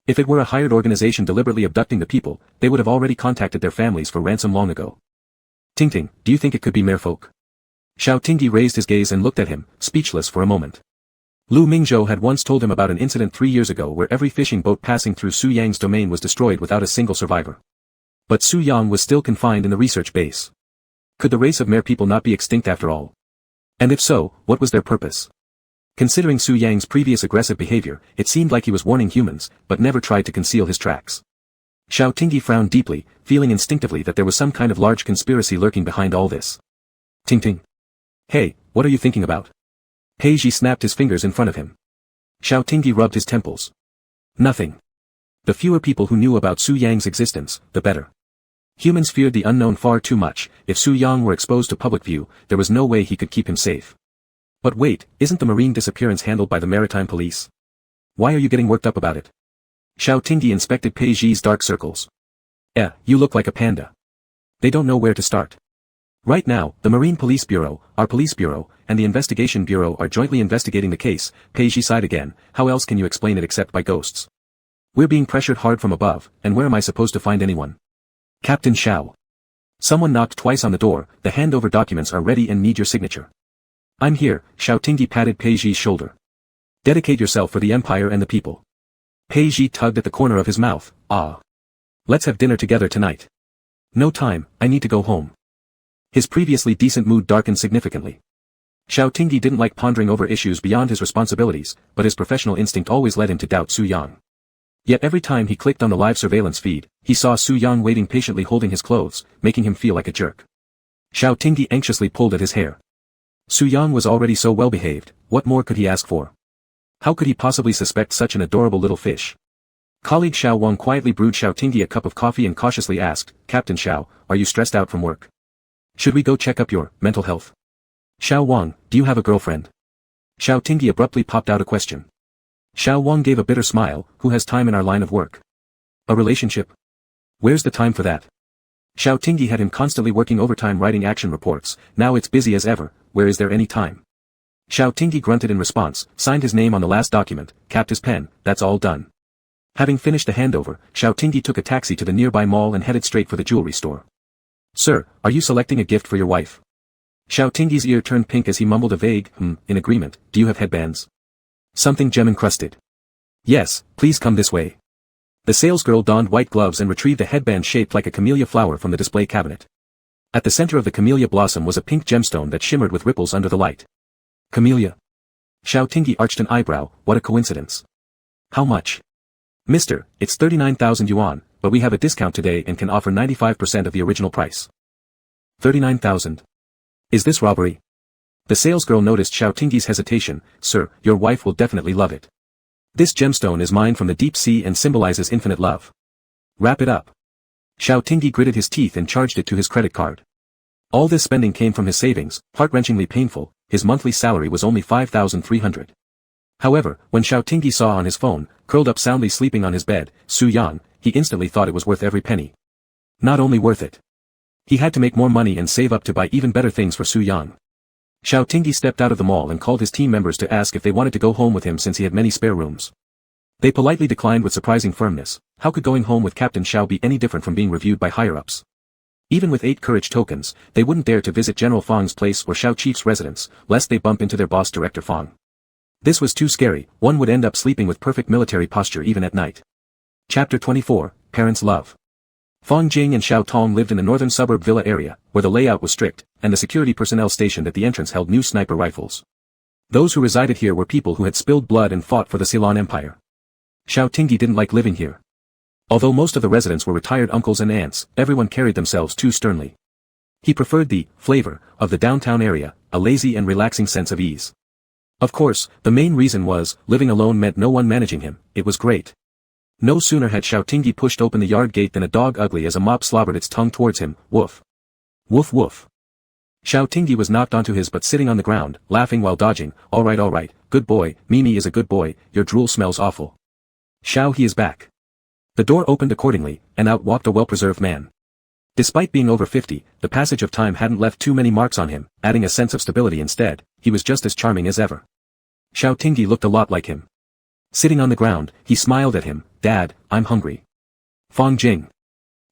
If it were a hired organization deliberately abducting the people, they would have already contacted their families for ransom long ago. Tingting, do you think it could be merfolk? Xiao Tingyi raised his gaze and looked at him, speechless for a moment. Lu Mingzhou had once told him about an incident 3 years ago where every fishing boat passing through Su Yang's domain was destroyed without a single survivor. But Su Yang was still confined in the research base. Could the race of mere people not be extinct after all? And if so, what was their purpose? Considering Su Yang's previous aggressive behavior, it seemed like he was warning humans, but never tried to conceal his tracks. Xiao Tingyi frowned deeply, feeling instinctively that there was some kind of large conspiracy lurking behind all this. Ting. Hey, what are you thinking about? Pei Ji snapped his fingers in front of him. Xiao Tingyi rubbed his temples. Nothing. The fewer people who knew about Su Yang's existence, the better. Humans feared the unknown far too much. If Su Yang were exposed to public view, there was no way he could keep him safe. But wait, isn't the marine disappearance handled by the maritime police? Why are you getting worked up about it? Xiao Tingyi inspected Pei Ji's dark circles. You look like a panda. They don't know where to start. Right now, the Marine Police Bureau, our Police Bureau, and the Investigation Bureau are jointly investigating the case. Pei Ji sighed again. How else can you explain it except by ghosts? We're being pressured hard from above, and where am I supposed to find anyone? Captain Xiao. Someone knocked twice on the door. The handover documents are ready and need your signature. I'm here. Xiao Tingyi patted Pei Ji's shoulder. Dedicate yourself for the empire and the people. Pei Ji tugged at the corner of his mouth. Let's have dinner together tonight. No time, I need to go home. His previously decent mood darkened significantly. Xiao Tingyi didn't like pondering over issues beyond his responsibilities, but his professional instinct always led him to doubt Su Yang. Yet every time he clicked on the live surveillance feed, he saw Su Yang waiting patiently holding his clothes, making him feel like a jerk. Xiao Tingyi anxiously pulled at his hair. Su Yang was already so well behaved, what more could he ask for? How could he possibly suspect such an adorable little fish? Colleague Xiao Wang quietly brewed Xiao Tingyi a cup of coffee and cautiously asked, Captain Xiao, are you stressed out from work? Should we go check up your mental health? Xiao Wang, do you have a girlfriend? Xiao Tingyi abruptly popped out a question. Xiao Wang gave a bitter smile. Who has time in our line of work? A relationship? Where's the time for that? Xiao Tingyi had him constantly working overtime writing action reports. Now it's busy as ever. Where is there any time? Xiao Tingyi grunted in response, signed his name on the last document, capped his pen. That's all done. Having finished the handover, Xiao Tingyi took a taxi to the nearby mall and headed straight for the jewelry store. Sir, are you selecting a gift for your wife? Xiao Tingyi's ear turned pink as he mumbled a vague, in agreement. Do you have headbands? Something gem-encrusted. Yes, please come this way. The salesgirl donned white gloves and retrieved a headband shaped like a camellia flower from the display cabinet. At the center of the camellia blossom was a pink gemstone that shimmered with ripples under the light. Camellia? Xiao Tingyi arched an eyebrow. What a coincidence. How much? Mister, it's 39,000 yuan, but we have a discount today and can offer 95% of the original price. 39,000. Is this robbery? The salesgirl noticed Xiao Tingyi's hesitation. Sir, your wife will definitely love it. This gemstone is mine from the deep sea and symbolizes infinite love. Wrap it up. Xiao Tingyi gritted his teeth and charged it to his credit card. All this spending came from his savings, heart-wrenchingly painful. His monthly salary was only 5,300. However, when Xiao Tingyi saw on his phone, curled up soundly sleeping on his bed, Su Yan, he instantly thought it was worth every penny. Not only worth it. He had to make more money and save up to buy even better things for Su Yan. Xiao Tingyi stepped out of the mall and called his team members to ask if they wanted to go home with him since he had many spare rooms. They politely declined with surprising firmness. How could going home with Captain Xiao be any different from being reviewed by higher-ups? Even with 8 courage tokens, they wouldn't dare to visit General Fang's place or Xiao Chief's residence, lest they bump into their boss Director Fang. This was too scary. One would end up sleeping with perfect military posture even at night. Chapter 24, Parents' Love. Fang Jing and Xiao Tong lived in the northern suburb villa area, where the layout was strict, and the security personnel stationed at the entrance held new sniper rifles. Those who resided here were people who had spilled blood and fought for the Ceylon Empire. Xiao Tingyi didn't like living here. Although most of the residents were retired uncles and aunts, everyone carried themselves too sternly. He preferred the flavor of the downtown area, a lazy and relaxing sense of ease. Of course, the main reason was, living alone meant no one managing him. It was great. No sooner had Xiao Tingyi pushed open the yard gate than a dog ugly as a mop slobbered its tongue towards him. Woof. Woof woof. Xiao Tingyi was knocked onto his butt sitting on the ground, laughing while dodging. All right, good boy, Mimi is a good boy, your drool smells awful. Xiao, he is back. The door opened accordingly, and out walked a well-preserved man. Despite being over 50, the passage of time hadn't left too many marks on him, adding a sense of stability instead. He was just as charming as ever. Xiao Tingyi looked a lot like him. Sitting on the ground, he smiled at him. Dad, I'm hungry. Fang Jing.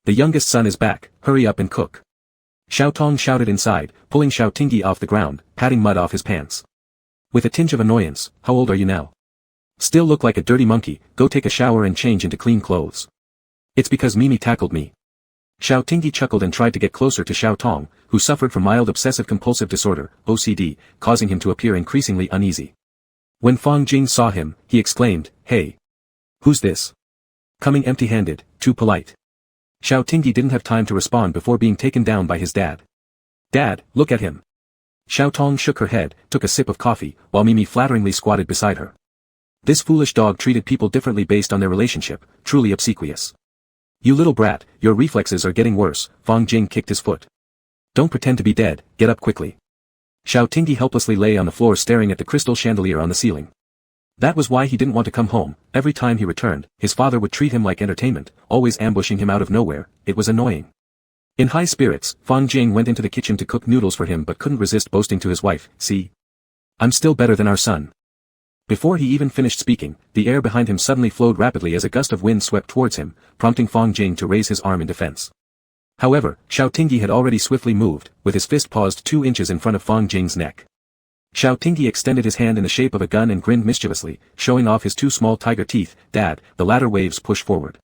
The youngest son is back, hurry up and cook. Xiao Tong shouted inside, pulling Xiao Tingyi off the ground, patting mud off his pants. With a tinge of annoyance, how old are you now? Still look like a dirty monkey, go take a shower and change into clean clothes. It's because Mimi tackled me. Xiao Tingyi chuckled and tried to get closer to Xiao Tong, who suffered from mild obsessive-compulsive disorder, OCD, causing him to appear increasingly uneasy. When Fang Jing saw him, he exclaimed, Hey! Who's this? Coming empty-handed, too polite. Xiao Tingyi didn't have time to respond before being taken down by his dad. Dad, look at him. Xiao Tong shook her head, took a sip of coffee, while Mimi flatteringly squatted beside her. This foolish dog treated people differently based on their relationship, truly obsequious. You little brat, your reflexes are getting worse, Fang Jing kicked his foot. Don't pretend to be dead, get up quickly. Xiao Tingyi helplessly lay on the floor staring at the crystal chandelier on the ceiling. That was why he didn't want to come home. Every time he returned, his father would treat him like entertainment, always ambushing him out of nowhere. It was annoying. In high spirits, Fang Jing went into the kitchen to cook noodles for him but couldn't resist boasting to his wife, See? I'm still better than our son. Before he even finished speaking, the air behind him suddenly flowed rapidly as a gust of wind swept towards him, prompting Fang Jing to raise his arm in defense. However, Xiao Tingyi had already swiftly moved, with his fist paused 2 inches in front of Fang Jing's neck. Xiao Tingyi extended his hand in the shape of a gun and grinned mischievously, showing off his 2 small tiger teeth. Dad, the latter waves push forward.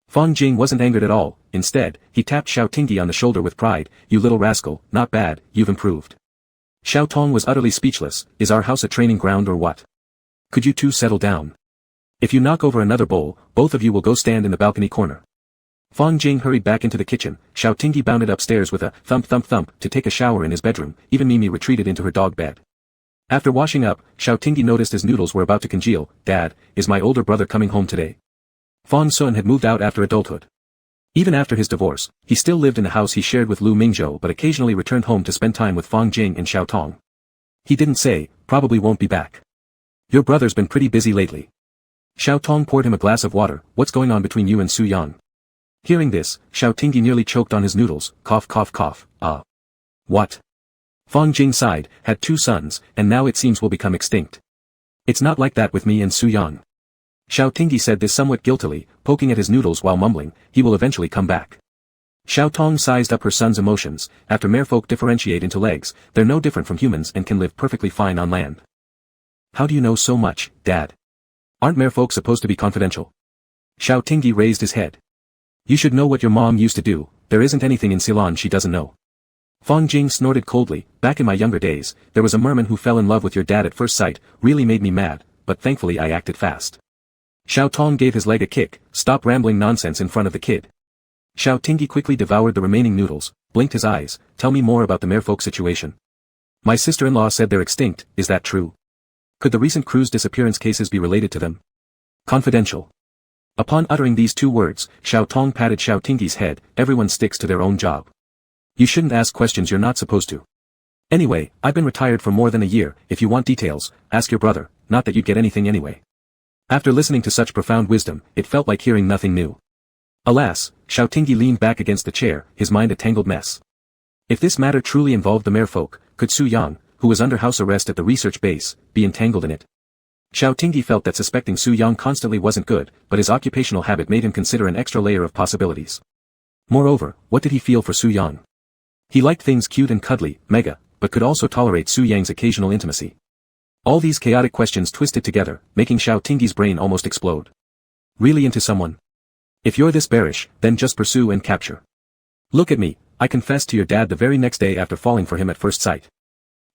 Fang Jing wasn't angered at all. Instead, he tapped Xiao Tingyi on the shoulder with pride. You little rascal, not bad, you've improved. Xiao Tong was utterly speechless. Is our house a training ground or what? Could you two settle down? If you knock over another bowl, both of you will go stand in the balcony corner. Fang Jing hurried back into the kitchen. Xiao Tingyi bounded upstairs with a thump thump thump to take a shower in his bedroom. Even Mimi retreated into her dog bed. After washing up, Xiao Tingyi noticed his noodles were about to congeal. Dad, is my older brother coming home today? Fang Sun had moved out after adulthood. Even after his divorce, he still lived in the house he shared with Lu Mingzhou but occasionally returned home to spend time with Fang Jing and Xiao Tong. He didn't say, probably won't be back. Your brother's been pretty busy lately. Xiao Tong poured him a glass of water. What's going on between you and Su Yang? Hearing this, Xiao Tingyi nearly choked on his noodles. Cough cough cough. What? Fang Jing sighed, had 2 sons, and now it seems will become extinct. It's not like that with me and Su Yang. Xiao Tingyi said this somewhat guiltily, poking at his noodles while mumbling, he will eventually come back. Xiao Tong sized up her son's emotions. After merfolk differentiate into legs, they're no different from humans and can live perfectly fine on land. How do you know so much, Dad? Aren't merfolk supposed to be confidential? Xiao Tingyi raised his head. You should know what your mom used to do, there isn't anything in Ceylon she doesn't know. Fang Jing snorted coldly. Back in my younger days, there was a merman who fell in love with your dad at first sight, really made me mad, but thankfully I acted fast. Xiao Tong gave his leg a kick. Stop rambling nonsense in front of the kid. Xiao Tingyi quickly devoured the remaining noodles, blinked his eyes. Tell me more about the merfolk situation. My sister-in-law said they're extinct, is that true? Could the recent cruise disappearance cases be related to them? Confidential. Upon uttering these 2 words, Xiao Tong patted Xiao Tingyi's head. Everyone sticks to their own job. You shouldn't ask questions you're not supposed to. Anyway, I've been retired for more than a year. If you want details, ask your brother, not that you'd get anything anyway. After listening to such profound wisdom, it felt like hearing nothing new. Alas, Xiao Tingyi leaned back against the chair, his mind a tangled mess. If this matter truly involved the merfolk, could Su Yang, who was under house arrest at the research base, be entangled in it? Xiao Tingyi felt that suspecting Su Yang constantly wasn't good, but his occupational habit made him consider an extra layer of possibilities. Moreover, what did he feel for Su Yang? He liked things cute and cuddly, mega, but could also tolerate Su Yang's occasional intimacy. All these chaotic questions twisted together, making Xiao Tingyi's brain almost explode. Really into someone? If you're this bearish, then just pursue and capture. Look at me, I confessed to your dad the very next day after falling for him at first sight.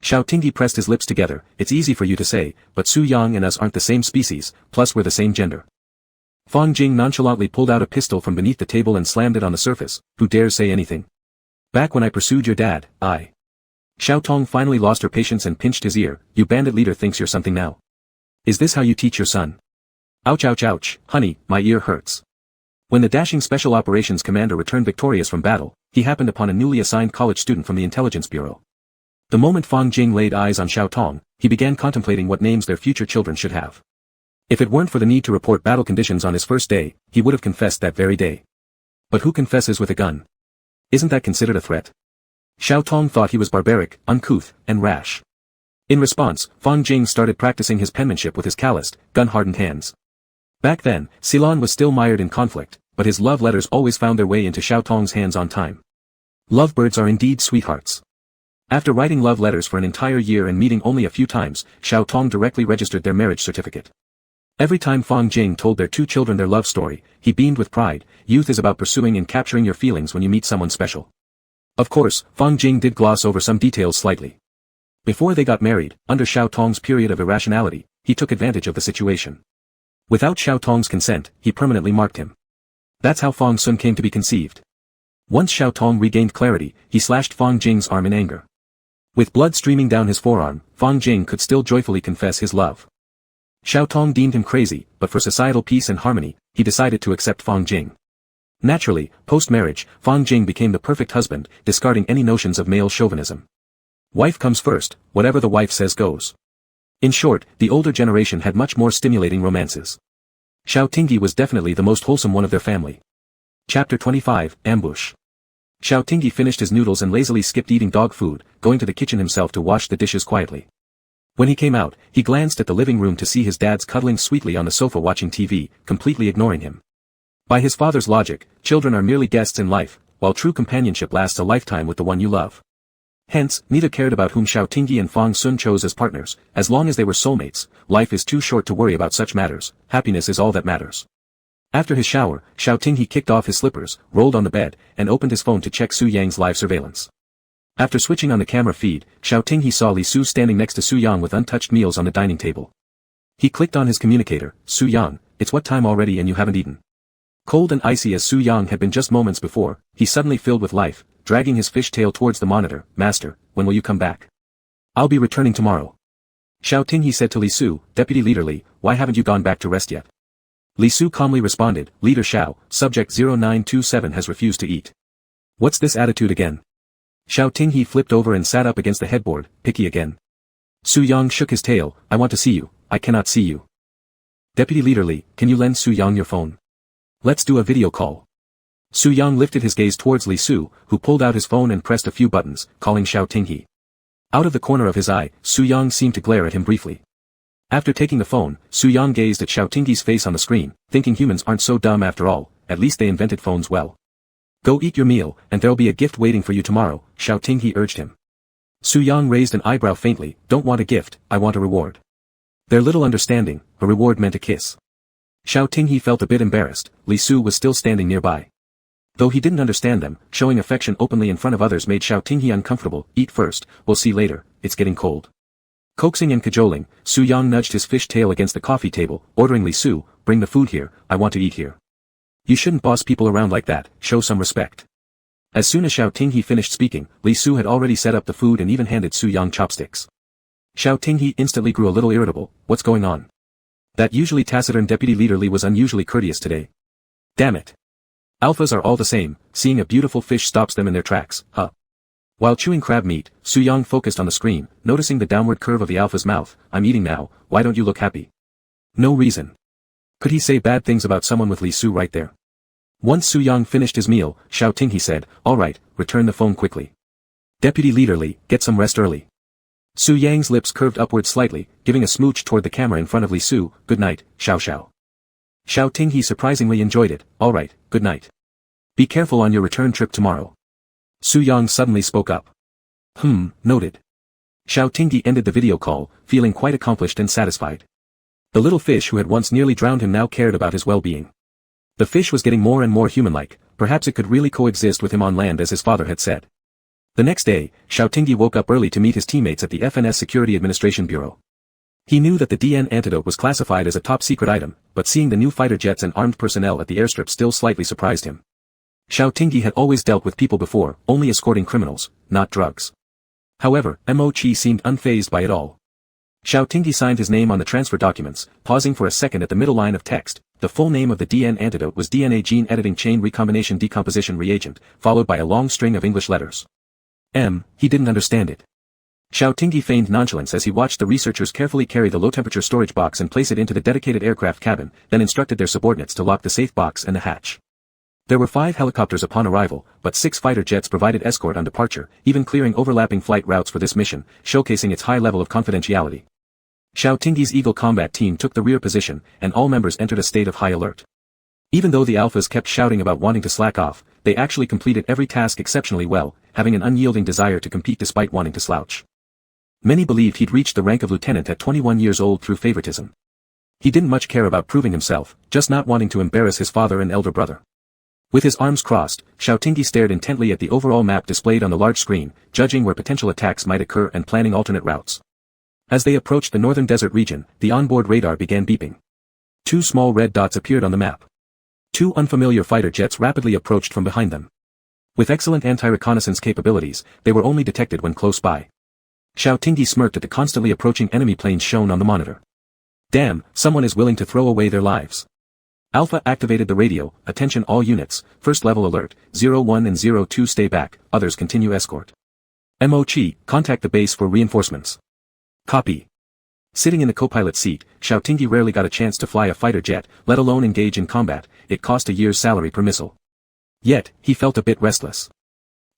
Xiao Tingyi pressed his lips together. It's easy for you to say, but Su Yang and us aren't the same species, plus we're the same gender. Fang Jing nonchalantly pulled out a pistol from beneath the table and slammed it on the surface. Who dares say anything? Back when I pursued your dad, Xiao Tong finally lost her patience and pinched his ear. You bandit leader thinks you're something now. Is this how you teach your son? Ouch ouch ouch, honey, my ear hurts. When the dashing Special Operations Commander returned victorious from battle, he happened upon a newly assigned college student from the Intelligence Bureau. The moment Fang Jing laid eyes on Xiao Tong, he began contemplating what names their future children should have. If it weren't for the need to report battle conditions on his first day, he would have confessed that very day. But who confesses with a gun? Isn't that considered a threat? Xiao Tong thought he was barbaric, uncouth, and rash. In response, Fang Jing started practicing his penmanship with his calloused, gun-hardened hands. Back then, Ceylon was still mired in conflict, but his love letters always found their way into Xiao Tong's hands on time. Lovebirds are indeed sweethearts. After writing love letters for an entire year and meeting only a few times, Xiao Tong directly registered their marriage certificate. Every time Fang Jing told their 2 children their love story, he beamed with pride. Youth is about pursuing and capturing your feelings when you meet someone special. Of course, Fang Jing did gloss over some details slightly. Before they got married, under Xiao Tong's period of irrationality, he took advantage of the situation. Without Xiao Tong's consent, he permanently marked him. That's how Fang Sun came to be conceived. Once Xiao Tong regained clarity, he slashed Fang Jing's arm in anger. With blood streaming down his forearm, Fang Jing could still joyfully confess his love. Xiao Tong deemed him crazy, but for societal peace and harmony, he decided to accept Fang Jing. Naturally, post-marriage, Fang Jing became the perfect husband, discarding any notions of male chauvinism. Wife comes first, whatever the wife says goes. In short, the older generation had much more stimulating romances. Xiao Tingyi was definitely the most wholesome one of their family. Chapter 25, Ambush. Xiao Tingyi finished his noodles and lazily skipped eating dog food, going to the kitchen himself to wash the dishes quietly. When he came out, he glanced at the living room to see his dad's cuddling sweetly on the sofa watching TV, completely ignoring him. By his father's logic, children are merely guests in life, while true companionship lasts a lifetime with the one you love. Hence, neither cared about whom Xiao Tingyi and Fang Sun chose as partners. As long as they were soulmates, life is too short to worry about such matters. Happiness is all that matters. After his shower, Xiao Tingyi kicked off his slippers, rolled on the bed, and opened his phone to check Su Yang's live surveillance. After switching on the camera feed, Xiao Tingyi saw Li Su standing next to Su Yang with untouched meals on the dining table. He clicked on his communicator. Su Yang, it's what time already and you haven't eaten? Cold and icy as Su Yang had been just moments before, he suddenly filled with life, dragging his fish tail towards the monitor. Master, when will you come back? I'll be returning tomorrow. Xiao Tingyi said to Li Su, Deputy Leader Li, why haven't you gone back to rest yet? Li Su calmly responded, Leader Xiao, Subject 0927 has refused to eat. What's this attitude again? Xiao Tingyi flipped over and sat up against the headboard, picky again. Su Yang shook his tail, I want to see you, I cannot see you. Deputy Leader Li, can you lend Su Yang your phone? Let's do a video call. Su Yang lifted his gaze towards Li Su, who pulled out his phone and pressed a few buttons, calling Xiao Tinghe. Out of the corner of his eye, Su Yang seemed to glare at him briefly. After taking the phone, Su Yang gazed at Xiao Tinghe's face on the screen, thinking humans aren't so dumb after all, at least they invented phones well. Go eat your meal, and there'll be a gift waiting for you tomorrow, Xiao Tinghe urged him. Su Yang raised an eyebrow faintly. Don't want a gift, I want a reward. Their little understanding, a reward meant a kiss. Xiao Tinghe felt a bit embarrassed. Li Su was still standing nearby. Though he didn't understand them, showing affection openly in front of others made Xiao Tinghe uncomfortable. Eat first, we'll see later, it's getting cold. Coaxing and cajoling, Su Yang nudged his fish tail against the coffee table, ordering Li Su, bring the food here, I want to eat here. You shouldn't boss people around like that, show some respect. As soon as Xiao Tinghe finished speaking, Li Su had already set up the food and even handed Su Yang chopsticks. Xiao Tinghe instantly grew a little irritable. What's going on? That usually taciturn Deputy Leader Li was unusually courteous today. Damn it. Alphas are all the same, seeing a beautiful fish stops them in their tracks, huh? While chewing crab meat, Su Yang focused on the screen, noticing the downward curve of the alpha's mouth. I'm eating now, why don't you look happy? No reason. Could he say bad things about someone with Li Su right there? Once Su Yang finished his meal, Xiao Tinghe said, alright, return the phone quickly. Deputy Leader Li, get some rest early. Su Yang's lips curved upward slightly, giving a smooch toward the camera in front of Li Su. Good night, Xiao Xiao. Xiao Tinghe surprisingly enjoyed it. Alright, good night. Be careful on your return trip tomorrow. Su Yang suddenly spoke up. Noted. Xiao Tinghe ended the video call, feeling quite accomplished and satisfied. The little fish who had once nearly drowned him now cared about his well-being. The fish was getting more and more human-like, perhaps it could really coexist with him on land as his father had said. The next day, Xiao Tinghe woke up early to meet his teammates at the FNS Security Administration Bureau. He knew that the DN antidote was classified as a top-secret item, but seeing the new fighter jets and armed personnel at the airstrip still slightly surprised him. Xiao Tinghe had always dealt with people before, only escorting criminals, not drugs. However, Mo Chi seemed unfazed by it all. Xiao Tinghe signed his name on the transfer documents, pausing for a second at the middle line of text. The full name of the DN antidote was DNA Gene Editing Chain Recombination Decomposition Reagent, followed by a long string of English letters. He didn't understand it. Xiao Tinghe feigned nonchalance as he watched the researchers carefully carry the low-temperature storage box and place it into the dedicated aircraft cabin, then instructed their subordinates to lock the safe box and the hatch. There were 5 helicopters upon arrival, but 6 fighter jets provided escort on departure, even clearing overlapping flight routes for this mission, showcasing its high level of confidentiality. Xiao Tinghe's Eagle combat team took the rear position, and all members entered a state of high alert. Even though the alphas kept shouting about wanting to slack off, they actually completed every task exceptionally well, having an unyielding desire to compete despite wanting to slouch. Many believed he'd reached the rank of lieutenant at 21 years old through favoritism. He didn't much care about proving himself, just not wanting to embarrass his father and elder brother. With his arms crossed, Xiao Tinghe stared intently at the overall map displayed on the large screen, judging where potential attacks might occur and planning alternate routes. As they approached the northern desert region, the onboard radar began beeping. 2 small red dots appeared on the map. 2 unfamiliar fighter jets rapidly approached from behind them. With excellent anti-reconnaissance capabilities, they were only detected when close by. Xiao Tinghe smirked at the constantly approaching enemy planes shown on the monitor. Damn, someone is willing to throw away their lives. Alpha activated the radio. Attention all units, first level alert, 01 and 02 stay back, others continue escort. Mo Chi, contact the base for reinforcements. Copy. Sitting in the co-pilot seat, Xiao Tinghe rarely got a chance to fly a fighter jet, let alone engage in combat. It cost a year's salary per missile. Yet, he felt a bit restless.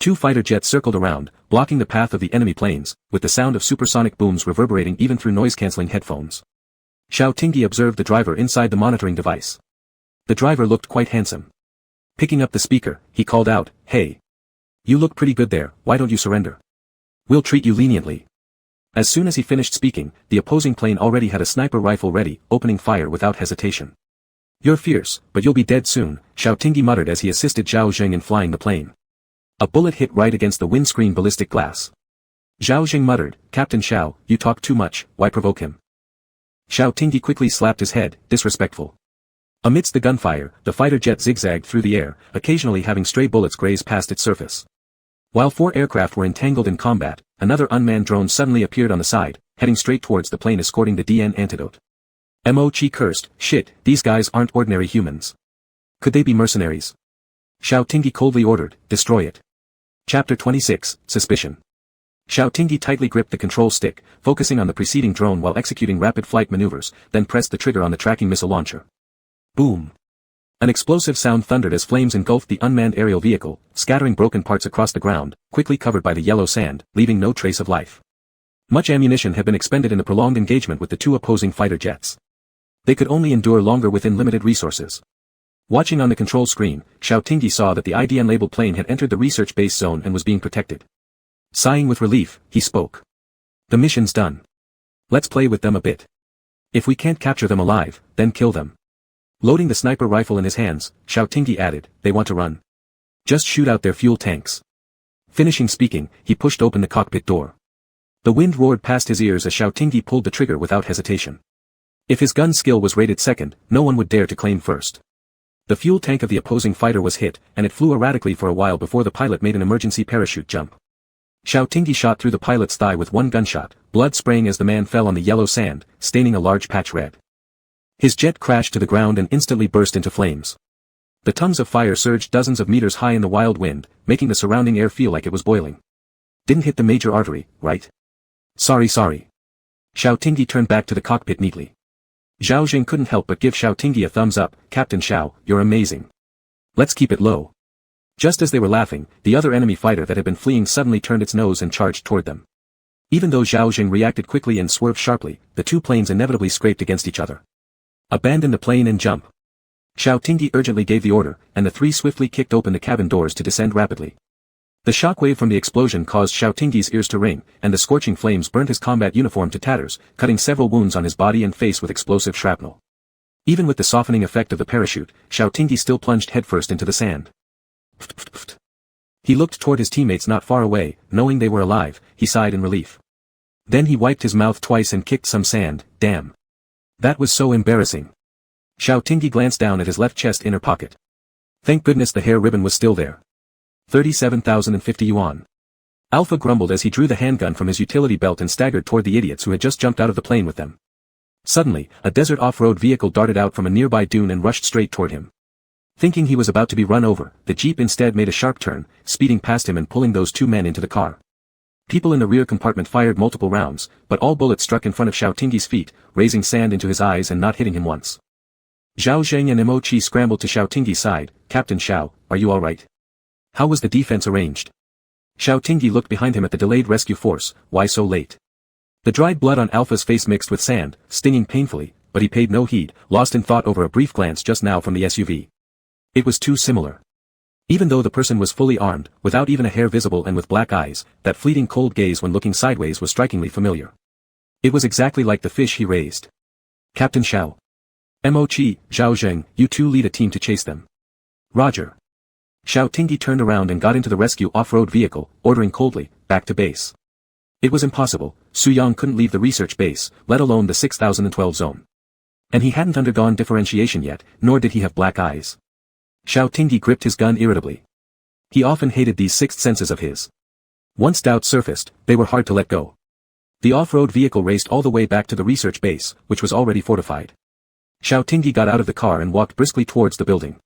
2 fighter jets circled around, blocking the path of the enemy planes, with the sound of supersonic booms reverberating even through noise-canceling headphones. Xiao Tinghe observed the driver inside the monitoring device. The driver looked quite handsome. Picking up the speaker, he called out, "Hey. You look pretty good there, why don't you surrender? We'll treat you leniently." As soon as he finished speaking, the opposing plane already had a sniper rifle ready, opening fire without hesitation. "You're fierce, but you'll be dead soon," Xiao Tinghe muttered as he assisted Zhao Zheng in flying the plane. A bullet hit right against the windscreen ballistic glass. Zhao Zheng muttered, "Captain Xiao, you talk too much, why provoke him?" Xiao Tinghe quickly slapped his head, disrespectful. Amidst the gunfire, the fighter jet zigzagged through the air, occasionally having stray bullets graze past its surface. While 4 aircraft were entangled in combat, another unmanned drone suddenly appeared on the side, heading straight towards the plane escorting the DN antidote. Mo Chi cursed, "Shit, these guys aren't ordinary humans. Could they be mercenaries?" Xiao Tinghe coldly ordered, "Destroy it." Chapter 26, Suspicion. Xiao Tingyi tightly gripped the control stick, focusing on the preceding drone while executing rapid flight maneuvers, then pressed the trigger on the tracking missile launcher. Boom! An explosive sound thundered as flames engulfed the unmanned aerial vehicle, scattering broken parts across the ground, quickly covered by the yellow sand, leaving no trace of life. Much ammunition had been expended in the prolonged engagement with the two opposing fighter jets. They could only endure longer within limited resources. Watching on the control screen, Xiao Tingyi saw that the IDN-labeled plane had entered the research base zone and was being protected. Sighing with relief, he spoke. The mission's done. Let's play with them a bit. If we can't capture them alive, then kill them. Loading the sniper rifle in his hands, Xiao Tingyi added, they want to run. Just shoot out their fuel tanks. Finishing speaking, he pushed open the cockpit door. The wind roared past his ears as Xiao Tingyi pulled the trigger without hesitation. If his gun skill was rated second, no one would dare to claim first. The fuel tank of the opposing fighter was hit, and it flew erratically for a while before the pilot made an emergency parachute jump. Xiao Tingyi shot through the pilot's thigh with one gunshot, blood spraying as the man fell on the yellow sand, staining a large patch red. His jet crashed to the ground and instantly burst into flames. The tongues of fire surged dozens of meters high in the wild wind, making the surrounding air feel like it was boiling. Didn't hit the major artery, right? Sorry. Xiao Tingyi turned back to the cockpit neatly. Zhao Jing couldn't help but give Xiao Tingyi a thumbs up. Captain Xiao, you're amazing. Let's keep it low. Just as they were laughing, the other enemy fighter that had been fleeing suddenly turned its nose and charged toward them. Even though Zhao Jing reacted quickly and swerved sharply, the two planes inevitably scraped against each other. Abandon the plane and jump. Xiao Tingyi urgently gave the order, and the three swiftly kicked open the cabin doors to descend rapidly. The shockwave from the explosion caused Xiao Tingyi's ears to ring, and the scorching flames burned his combat uniform to tatters, cutting several wounds on his body and face with explosive shrapnel. Even with the softening effect of the parachute, Xiao Tingyi still plunged headfirst into the sand. He looked toward his teammates not far away, knowing they were alive. He sighed in relief. Then he wiped his mouth twice and kicked some sand. Damn. That was so embarrassing. Xiao Tingyi glanced down at his left chest inner pocket. Thank goodness the hair ribbon was still there. 37,050 yuan. Alpha grumbled as he drew the handgun from his utility belt and staggered toward the idiots who had just jumped out of the plane with them. Suddenly, a desert off-road vehicle darted out from a nearby dune and rushed straight toward him. Thinking he was about to be run over, the jeep instead made a sharp turn, speeding past him and pulling those two men into the car. People in the rear compartment fired multiple rounds, but all bullets struck in front of Xiao Tingyi's feet, raising sand into his eyes and not hitting him once. Zhao Zheng and Mo Qi scrambled to Xiao Tingyi's side. Captain Xiao, are you all right? How was the defense arranged? Xiao Tingyi looked behind him at the delayed rescue force. Why so late? The dried blood on Alpha's face mixed with sand, stinging painfully, but he paid no heed, lost in thought over a brief glance just now from the SUV. It was too similar. Even though the person was fully armed, without even a hair visible and with black eyes, that fleeting cold gaze when looking sideways was strikingly familiar. It was exactly like the fish he raised. Captain Xiao. Mo Qi, Zhao Zheng, you two lead a team to chase them. Roger. Xiao Tingyi turned around and got into the rescue off-road vehicle, ordering coldly, back to base. It was impossible. Su Yang couldn't leave the research base, let alone the 6012 zone. And he hadn't undergone differentiation yet, nor did he have black eyes. Xiao Tingyi gripped his gun irritably. He often hated these sixth senses of his. Once doubts surfaced, they were hard to let go. The off-road vehicle raced all the way back to the research base, which was already fortified. Xiao Tingyi got out of the car and walked briskly towards the building.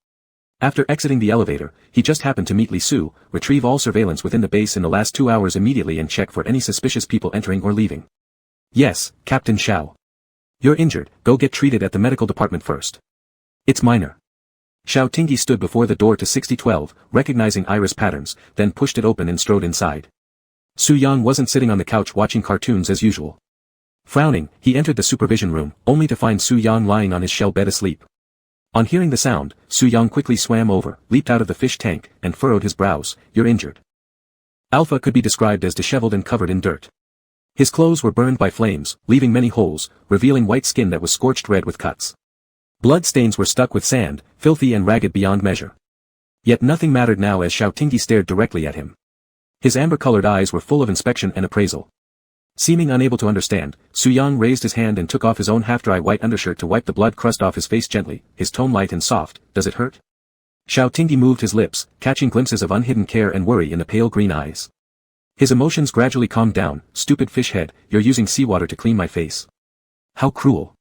After exiting the elevator, he just happened to meet Li Su, retrieve all surveillance within the base in the last 2 hours immediately and check for any suspicious people entering or leaving. Yes, Captain Xiao. You're injured, go get treated at the medical department first. It's minor. Xiao Tingyi stood before the door to 6012, recognizing iris patterns, then pushed it open and strode inside. Su Yang wasn't sitting on the couch watching cartoons as usual. Frowning, he entered the supervision room, only to find Su Yang lying on his shell bed asleep. On hearing the sound, Su Yang quickly swam over, leaped out of the fish tank, and furrowed his brows. You're injured. Alpha could be described as disheveled and covered in dirt. His clothes were burned by flames, leaving many holes, revealing white skin that was scorched red with cuts. Blood stains were stuck with sand, filthy and ragged beyond measure. Yet nothing mattered now as Xiao Tingyi stared directly at him. His amber-colored eyes were full of inspection and appraisal. Seeming unable to understand, Su Yang raised his hand and took off his own half-dry white undershirt to wipe the blood crust off his face gently, his tone light and soft. Does it hurt? Xiao Tingyi moved his lips, catching glimpses of unhidden care and worry in the pale green eyes. His emotions gradually calmed down. Stupid fish head, you're using seawater to clean my face. How cruel.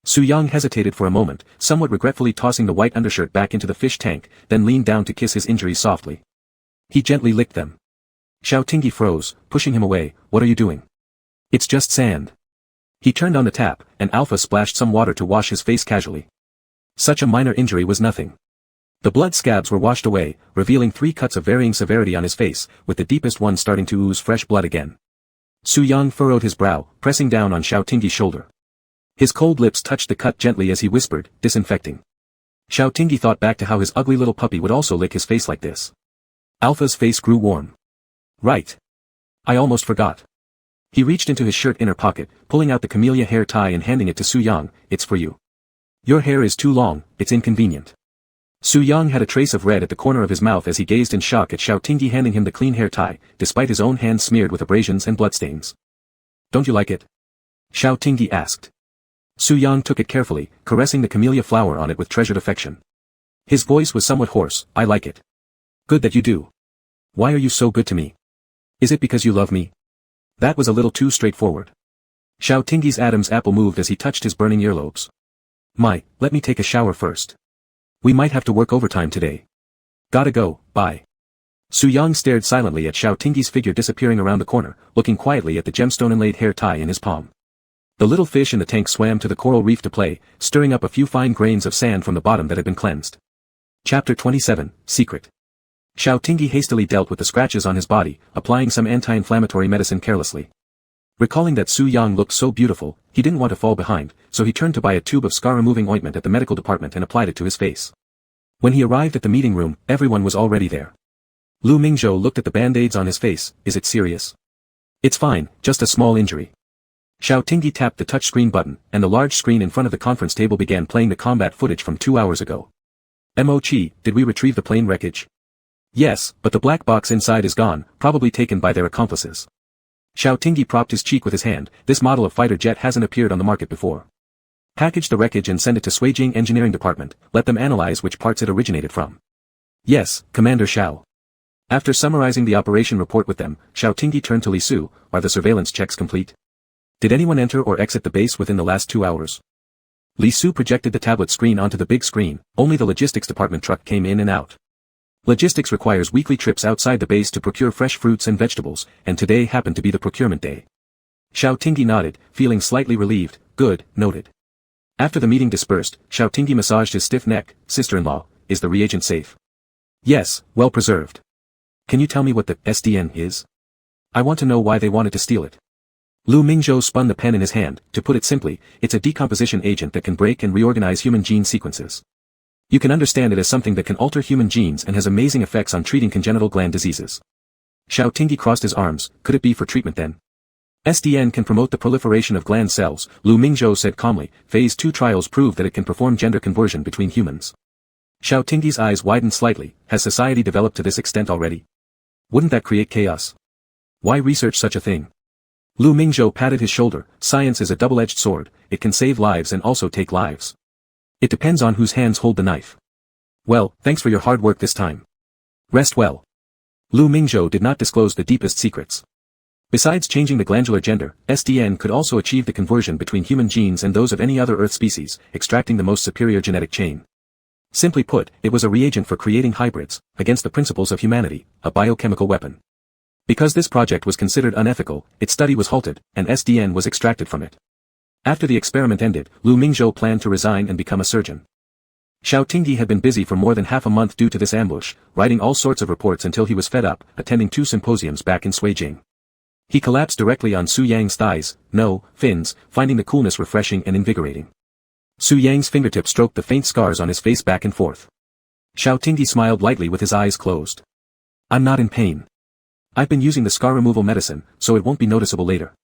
Su Yang hesitated for a moment, somewhat regretfully tossing the white undershirt back into the fish tank, then leaned down to kiss his injuries softly. He gently licked them. Xiao Tingyi froze, pushing him away. What are you doing? It's just sand. He turned on the tap, and Alpha splashed some water to wash his face casually. Such a minor injury was nothing. The blood scabs were washed away, revealing 3 cuts of varying severity on his face, with the deepest one starting to ooze fresh blood again. Su Yang furrowed his brow, pressing down on Xiao Tingyi's shoulder. His cold lips touched the cut gently as he whispered, disinfecting. Xiao Tingyi thought back to how his ugly little puppy would also lick his face like this. Alpha's face grew warm. Right. I almost forgot. He reached into his shirt inner pocket, pulling out the camellia hair tie and handing it to Su Yang. It's for you. Your hair is too long, it's inconvenient. Su Yang had a trace of red at the corner of his mouth as he gazed in shock at Xiao Tingyi handing him the clean hair tie, despite his own hands smeared with abrasions and bloodstains. Don't you like it? Xiao Tingyi asked. Su Yang took it carefully, caressing the camellia flower on it with treasured affection. His voice was somewhat hoarse. I like it. Good that you do. Why are you so good to me? Is it because you love me? That was a little too straightforward. Xiao Tingyi's Adam's apple moved as he touched his burning earlobes. Let me take a shower first. We might have to work overtime today. Gotta go, bye. Su Yang stared silently at Xiao Tingyi's figure disappearing around the corner, looking quietly at the gemstone-inlaid hair tie in his palm. The little fish in the tank swam to the coral reef to play, stirring up a few fine grains of sand from the bottom that had been cleansed. Chapter 27, Secret. Xiao Tingyi hastily dealt with the scratches on his body, applying some anti-inflammatory medicine carelessly. Recalling that Su Yang looked so beautiful, he didn't want to fall behind, so he turned to buy a tube of scar-removing ointment at the medical department and applied it to his face. When he arrived at the meeting room, everyone was already there. Lu Mingzhou looked at the band-aids on his face. Is it serious? It's fine, just a small injury. Xiao Tingyi tapped the touchscreen button, and the large screen in front of the conference table began playing the combat footage from 2 hours ago. Mo-chi, did we retrieve the plane wreckage? Yes, but the black box inside is gone, probably taken by their accomplices. Xiao Tingyi propped his cheek with his hand. This model of fighter jet hasn't appeared on the market before. Package the wreckage and send it to Suijing Engineering Department, let them analyze which parts it originated from. Yes, Commander Xiao. After summarizing the operation report with them, Xiao Tingyi turned to Li Su. Are the surveillance checks complete? Did anyone enter or exit the base within the last 2 hours? Li Su projected the tablet screen onto the big screen. Only the logistics department truck came in and out. Logistics requires weekly trips outside the base to procure fresh fruits and vegetables, and today happened to be the procurement day. Xiao Tingyi nodded, feeling slightly relieved. Good, noted. After the meeting dispersed, Xiao Tingyi massaged his stiff neck. Sister-in-law, is the reagent safe? Yes, well preserved. Can you tell me what the SDN is? I want to know why they wanted to steal it. Lu Mingzhou spun the pen in his hand. To put it simply, it's a decomposition agent that can break and reorganize human gene sequences. You can understand it as something that can alter human genes and has amazing effects on treating congenital gland diseases. Xiao Tingyi crossed his arms. Could it be for treatment then? SDN can promote the proliferation of gland cells, Lu Mingzhou said calmly. Phase 2 trials prove that it can perform gender conversion between humans. Xiao Tingyi's eyes widened slightly. Has society developed to this extent already? Wouldn't that create chaos? Why research such a thing? Lu Mingzhou patted his shoulder. Science is a double-edged sword. It can save lives and also take lives. It depends on whose hands hold the knife. Well, thanks for your hard work this time. Rest well. Lu Mingzhou did not disclose the deepest secrets. Besides changing the glandular gender, SDN could also achieve the conversion between human genes and those of any other Earth species, extracting the most superior genetic chain. Simply put, it was a reagent for creating hybrids, against the principles of humanity, a biochemical weapon. Because this project was considered unethical, its study was halted, and SDN was extracted from it. After the experiment ended, Lu Mingzhou planned to resign and become a surgeon. Xiao Tingyi had been busy for more than half a month due to this ambush, writing all sorts of reports until he was fed up, attending 2 symposiums back in Suijing. He collapsed directly on Su Yang's thighs, no, fins, finding the coolness refreshing and invigorating. Su Yang's fingertip stroked the faint scars on his face back and forth. Xiao Tingyi smiled lightly with his eyes closed. I'm not in pain. I've been using the scar removal medicine, so it won't be noticeable later.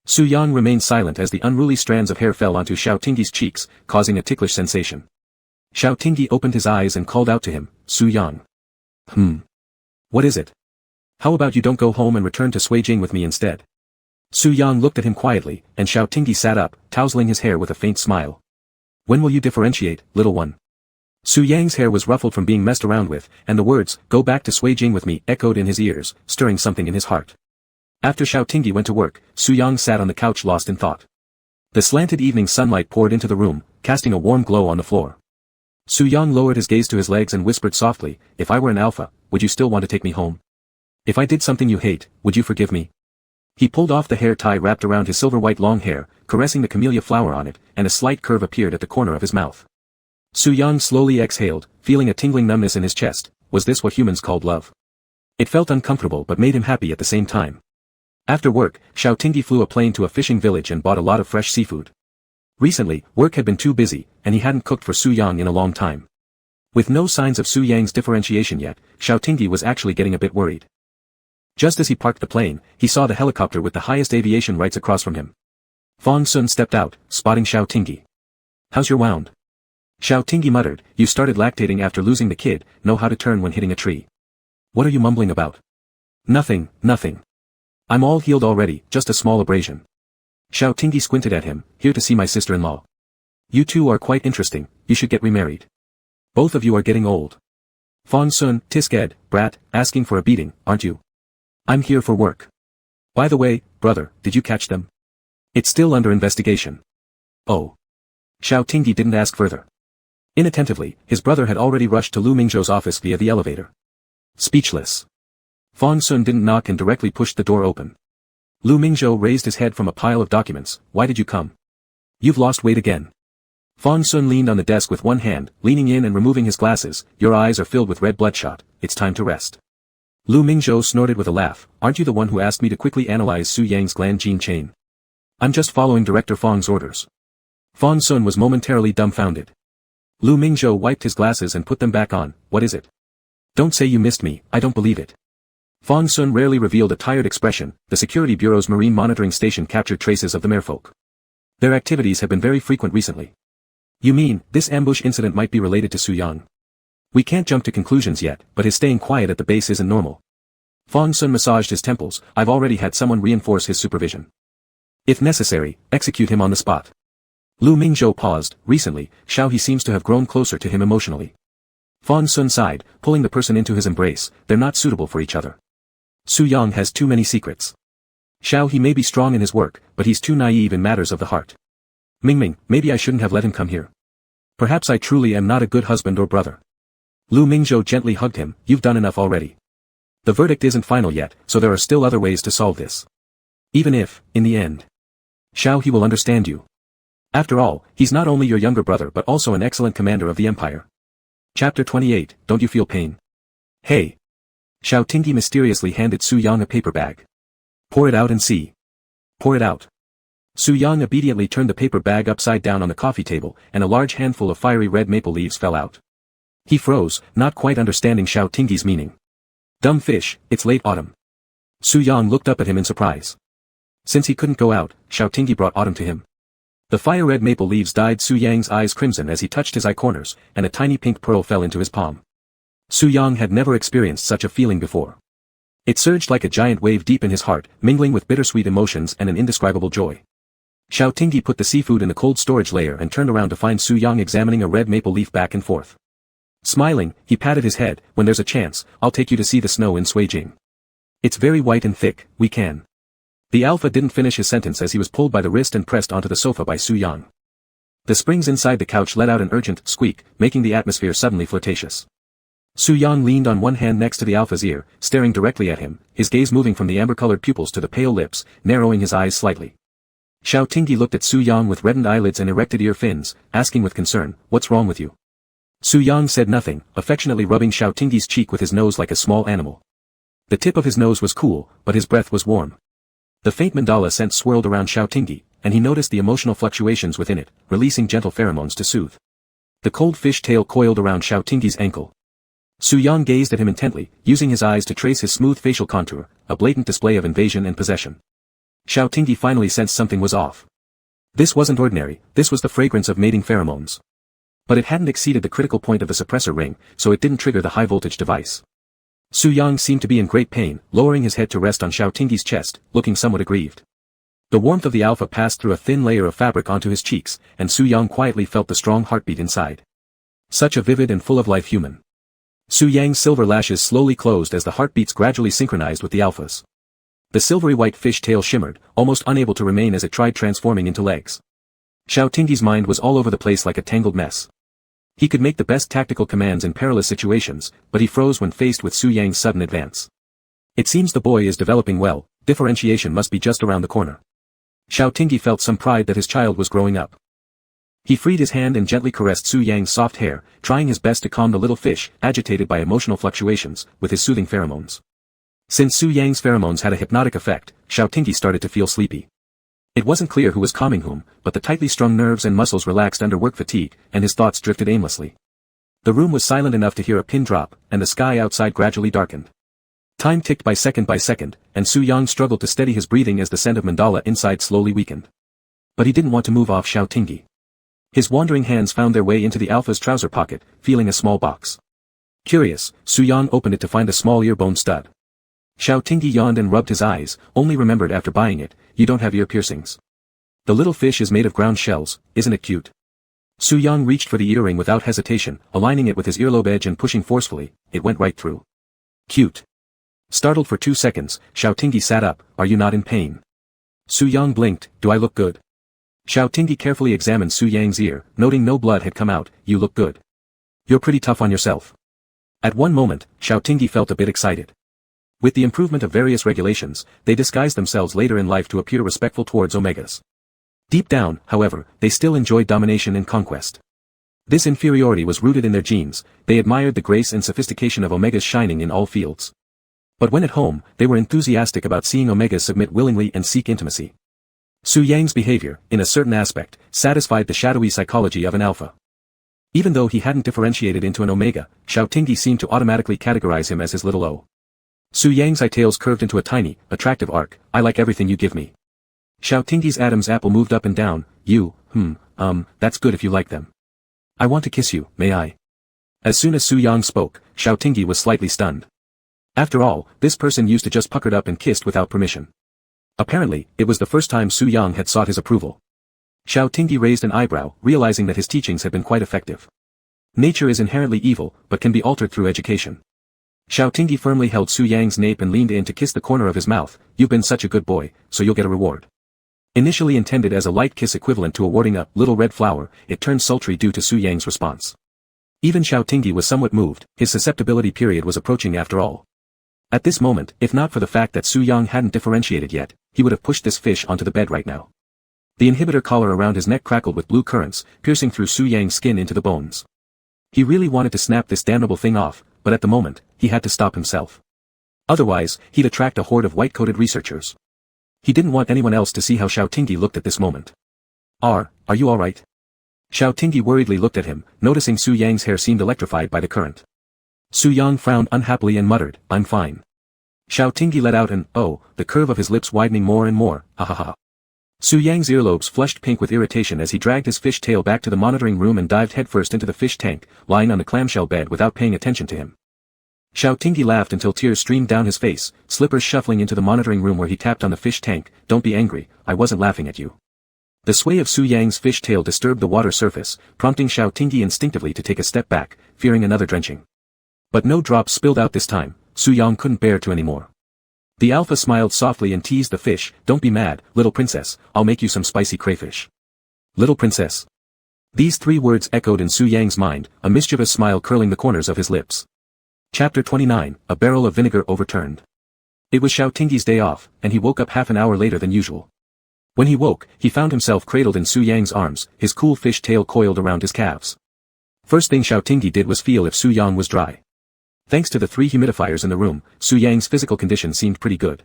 Su Yang remained silent as the unruly strands of hair fell onto Xiao Tingyi's cheeks, causing a ticklish sensation. Xiao Tingyi opened his eyes and called out to him, Su Yang. What is it? How about you don't go home and return to Suijing with me instead? Su Yang looked at him quietly, and Xiao Tingyi sat up, tousling his hair with a faint smile. When will you differentiate, little one? Su Yang's hair was ruffled from being messed around with, and the words, go back to Suijing with me, echoed in his ears, stirring something in his heart. After Xiao Tingyi went to work, Su Yang sat on the couch lost in thought. The slanted evening sunlight poured into the room, casting a warm glow on the floor. Su Yang lowered his gaze to his legs and whispered softly, if I were an alpha, would you still want to take me home? If I did something you hate, would you forgive me? He pulled off the hair tie wrapped around his silver-white long hair, caressing the camellia flower on it, and a slight curve appeared at the corner of his mouth. Su Yang slowly exhaled, feeling a tingling numbness in his chest. Was this what humans called love? It felt uncomfortable but made him happy at the same time. After work, Xiao Tingyi flew a plane to a fishing village and bought a lot of fresh seafood. Recently, work had been too busy, and he hadn't cooked for Su Yang in a long time. With no signs of Su Yang's differentiation yet, Xiao Tingyi was actually getting a bit worried. Just as he parked the plane, he saw the helicopter with the highest aviation rights across from him. Fang Sun stepped out, spotting Xiao Tingyi. How's your wound? Xiao Tingyi muttered, you started lactating after losing the kid, know how to turn when hitting a tree. What are you mumbling about? Nothing, nothing. I'm all healed already, just a small abrasion. Xiao Tingyi squinted at him, here to see my sister-in-law. You two are quite interesting, you should get remarried. Both of you are getting old. Fang Sun, Tisked, brat, asking for a beating, aren't you? I'm here for work. By the way, brother, did you catch them? It's still under investigation. Oh. Xiao Tingyi didn't ask further. Inattentively, his brother had already rushed to Lu Mingzhou's office via the elevator. Speechless. Fang Sun didn't knock and directly pushed the door open. Lu Mingzhou raised his head from a pile of documents. Why did you come? You've lost weight again. Fang Sun leaned on the desk with one hand, leaning in and removing his glasses. Your eyes are filled with red bloodshot, it's time to rest. Lu Mingzhou snorted with a laugh. Aren't you the one who asked me to quickly analyze Su Yang's gland gene chain? I'm just following Director Fang's orders. Fang Sun was momentarily dumbfounded. Lu Mingzhou wiped his glasses and put them back on. What is it? Don't say you missed me, I don't believe it. Fang Sun rarely revealed a tired expression. The Security Bureau's marine monitoring station captured traces of the merfolk. Their activities have been very frequent recently. You mean, this ambush incident might be related to Su Yang? We can't jump to conclusions yet, but his staying quiet at the base isn't normal. Fang Sun massaged his temples. I've already had someone reinforce his supervision. If necessary, execute him on the spot. Lu Mingzhou paused. Recently, Xiao He seems to have grown closer to him emotionally. Fang Sun sighed, pulling the person into his embrace. They're not suitable for each other. Su Yang has too many secrets. Xiao He may be strong in his work, but he's too naive in matters of the heart. Mingming, maybe I shouldn't have let him come here. Perhaps I truly am not a good husband or brother. Lu Mingzhou gently hugged him. You've done enough already. The verdict isn't final yet, so there are still other ways to solve this. Even if, in the end, Xiao He will understand you. After all, he's not only your younger brother but also an excellent commander of the empire. Chapter 28, Don't you feel pain? Hey. Xiao Tingyi mysteriously handed Su Yang a paper bag. Pour it out and see. Pour it out. Su Yang obediently turned the paper bag upside down on the coffee table, and a large handful of fiery red maple leaves fell out. He froze, not quite understanding Xiao Tingyi's meaning. Dumb fish, it's late autumn. Su Yang looked up at him in surprise. Since he couldn't go out, Xiao Tingyi brought autumn to him. The fire-red maple leaves dyed Su Yang's eyes crimson as he touched his eye corners, and a tiny pink pearl fell into his palm. Su Yang had never experienced such a feeling before. It surged like a giant wave deep in his heart, mingling with bittersweet emotions and an indescribable joy. Xiao Tingyi put the seafood in the cold storage layer and turned around to find Su Yang examining a red maple leaf back and forth. Smiling, he patted his head. When there's a chance, I'll take you to see the snow in Suijing. It's very white and thick, we can. The alpha didn't finish his sentence as he was pulled by the wrist and pressed onto the sofa by Su Yang. The springs inside the couch let out an urgent squeak, making the atmosphere suddenly flirtatious. Su Yang leaned on one hand next to the alpha's ear, staring directly at him, his gaze moving from the amber-colored pupils to the pale lips, narrowing his eyes slightly. Xiao Tingyi looked at Su Yang with reddened eyelids and erected ear fins, asking with concern, what's wrong with you? Su Yang said nothing, affectionately rubbing Xiao Tingyi's cheek with his nose like a small animal. The tip of his nose was cool, but his breath was warm. The faint mandala scent swirled around Xiao Tingyi, and he noticed the emotional fluctuations within it, releasing gentle pheromones to soothe. The cold fish tail coiled around Xiao Tingyi's ankle. Su Yang gazed at him intently, using his eyes to trace his smooth facial contour, a blatant display of invasion and possession. Xiao Tingyi finally sensed something was off. This wasn't ordinary, this was the fragrance of mating pheromones. But it hadn't exceeded the critical point of the suppressor ring, so it didn't trigger the high-voltage device. Su Yang seemed to be in great pain, lowering his head to rest on Xiao Tingyi's chest, looking somewhat aggrieved. The warmth of the alpha passed through a thin layer of fabric onto his cheeks, and Su Yang quietly felt the strong heartbeat inside. Such a vivid and full-of-life human. Su Yang's silver lashes slowly closed as the heartbeats gradually synchronized with the alpha's. The silvery white fish tail shimmered, almost unable to remain as it tried transforming into legs. Xiao Tingyi's mind was all over the place like a tangled mess. He could make the best tactical commands in perilous situations, but he froze when faced with Su Yang's sudden advance. It seems the boy is developing well, differentiation must be just around the corner. Xiao Tingyi felt some pride that his child was growing up. He freed his hand and gently caressed Su Yang's soft hair, trying his best to calm the little fish, agitated by emotional fluctuations, with his soothing pheromones. Since Su Yang's pheromones had a hypnotic effect, Xiao Tingyi started to feel sleepy. It wasn't clear who was calming whom, but the tightly strung nerves and muscles relaxed under work fatigue, and his thoughts drifted aimlessly. The room was silent enough to hear a pin drop, and the sky outside gradually darkened. Time ticked by second, and Su Yang struggled to steady his breathing as the scent of mandala inside slowly weakened. But he didn't want to move off Xiao Tingyi. His wandering hands found their way into the alpha's trouser pocket, feeling a small box. Curious, Su Yang opened it to find a small earbone stud. Xiao Tingyi yawned and rubbed his eyes, only remembered after buying it, you don't have ear piercings. The little fish is made of ground shells, isn't it cute? Su Yang reached for the earring without hesitation, aligning it with his earlobe edge and pushing forcefully, it went right through. Cute. Startled for 2 seconds, Xiao Tingyi sat up, are you not in pain? Su Yang blinked, do I look good? Xiao Tingyi carefully examined Su Yang's ear, noting no blood had come out, you look good. You're pretty tough on yourself. At one moment, Xiao Tingyi felt a bit excited. With the improvement of various regulations, they disguised themselves later in life to appear respectful towards omegas. Deep down, however, they still enjoyed domination and conquest. This inferiority was rooted in their genes, they admired the grace and sophistication of omegas shining in all fields. But when at home, they were enthusiastic about seeing omegas submit willingly and seek intimacy. Su Yang's behavior, in a certain aspect, satisfied the shadowy psychology of an alpha. Even though he hadn't differentiated into an omega, Xiao Tingyi seemed to automatically categorize him as his little o. Su Yang's eyetails curved into a tiny, attractive arc, I like everything you give me. Xiao Tingyi's Adam's apple moved up and down, that's good if you like them. I want to kiss you, may I? As soon as Su Yang spoke, Xiao Tingyi was slightly stunned. After all, this person used to just puckered up and kissed without permission. Apparently, it was the first time Su Yang had sought his approval. Xiao Tingyi raised an eyebrow, realizing that his teachings had been quite effective. Nature is inherently evil, but can be altered through education. Xiao Tingyi firmly held Su Yang's nape and leaned in to kiss the corner of his mouth, you've been such a good boy, so you'll get a reward. Initially intended as a light kiss equivalent to awarding a little red flower, it turned sultry due to Su Yang's response. Even Xiao Tingyi was somewhat moved, his susceptibility period was approaching after all. At this moment, if not for the fact that Su Yang hadn't differentiated yet, he would have pushed this fish onto the bed right now. The inhibitor collar around his neck crackled with blue currents, piercing through Su Yang's skin into the bones. He really wanted to snap this damnable thing off, but at the moment, he had to stop himself. Otherwise, he'd attract a horde of white-coated researchers. He didn't want anyone else to see how Xiao Tingyi looked at this moment. Are you alright? Xiao Tingyi worriedly looked at him, noticing Su Yang's hair seemed electrified by the current. Su Yang frowned unhappily and muttered, I'm fine. Xiao Tingyi let out an, oh, the curve of his lips widening more and more, ha ha ha. Su Yang's earlobes flushed pink with irritation as he dragged his fish tail back to the monitoring room and dived headfirst into the fish tank, lying on the clamshell bed without paying attention to him. Xiao Tingyi laughed until tears streamed down his face, slippers shuffling into the monitoring room where he tapped on the fish tank, don't be angry, I wasn't laughing at you. The sway of Su Yang's fish tail disturbed the water surface, prompting Xiao Tingyi instinctively to take a step back, fearing another drenching. But no drops spilled out this time, Su Yang couldn't bear to anymore. The alpha smiled softly and teased the fish, don't be mad, little princess, I'll make you some spicy crayfish. Little princess. These 3 words echoed in Su Yang's mind, a mischievous smile curling the corners of his lips. Chapter 29, A Barrel of Vinegar Overturned. It was Xiao Tingyi's day off, and he woke up half an hour later than usual. When he woke, he found himself cradled in Su Yang's arms, his cool fish tail coiled around his calves. First thing Xiao Tingyi did was feel if Su Yang was dry. Thanks to the 3 humidifiers in the room, Su Yang's physical condition seemed pretty good.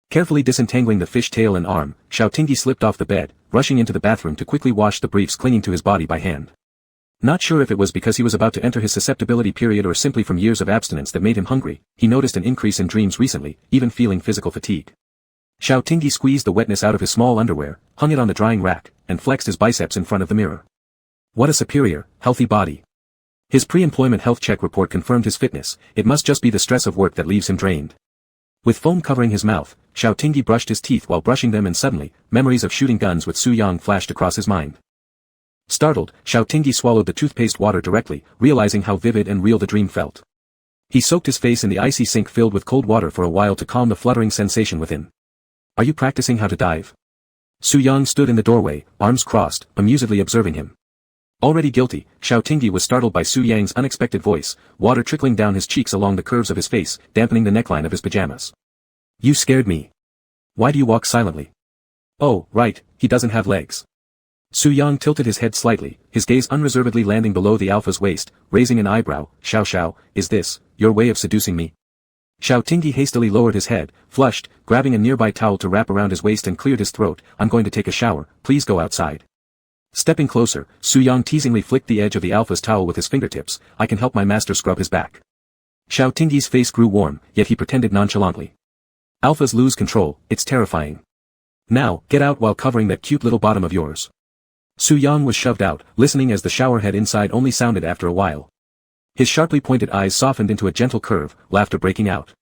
Carefully disentangling the fish tail and arm, Xiao Tingyi slipped off the bed, rushing into the bathroom to quickly wash the briefs clinging to his body by hand. Not sure if it was because he was about to enter his susceptibility period or simply from years of abstinence that made him hungry, he noticed an increase in dreams recently, even feeling physical fatigue. Xiao Tingyi squeezed the wetness out of his small underwear, hung it on the drying rack, and flexed his biceps in front of the mirror. What a superior, healthy body. His pre-employment health check report confirmed his fitness, it must just be the stress of work that leaves him drained. With foam covering his mouth, Xiao Tingyi brushed his teeth while brushing them and suddenly, memories of shooting guns with Su Yang flashed across his mind. Startled, Xiao Tingyi swallowed the toothpaste water directly, realizing how vivid and real the dream felt. He soaked his face in the icy sink filled with cold water for a while to calm the fluttering sensation within. Are you practicing how to dive? Su Yang stood in the doorway, arms crossed, amusedly observing him. Already guilty, Xiao Tingyi was startled by Su Yang's unexpected voice, water trickling down his cheeks along the curves of his face, dampening the neckline of his pajamas. You scared me. Why do you walk silently? Oh, right, he doesn't have legs. Su Yang tilted his head slightly, his gaze unreservedly landing below the alpha's waist, raising an eyebrow. Xiao Xiao, is this your way of seducing me? Xiao Tingyi hastily lowered his head, flushed, grabbing a nearby towel to wrap around his waist and cleared his throat. I'm going to take a shower, please go outside. Stepping closer, Su Yang teasingly flicked the edge of the alpha's towel with his fingertips. I can help my master scrub his back. Xiao Tingyi's face grew warm, yet he pretended nonchalantly. Alphas lose control, it's terrifying. Now, get out while covering that cute little bottom of yours. Su Yang was shoved out, listening as the showerhead inside only sounded after a while. His sharply pointed eyes softened into a gentle curve, laughter breaking out.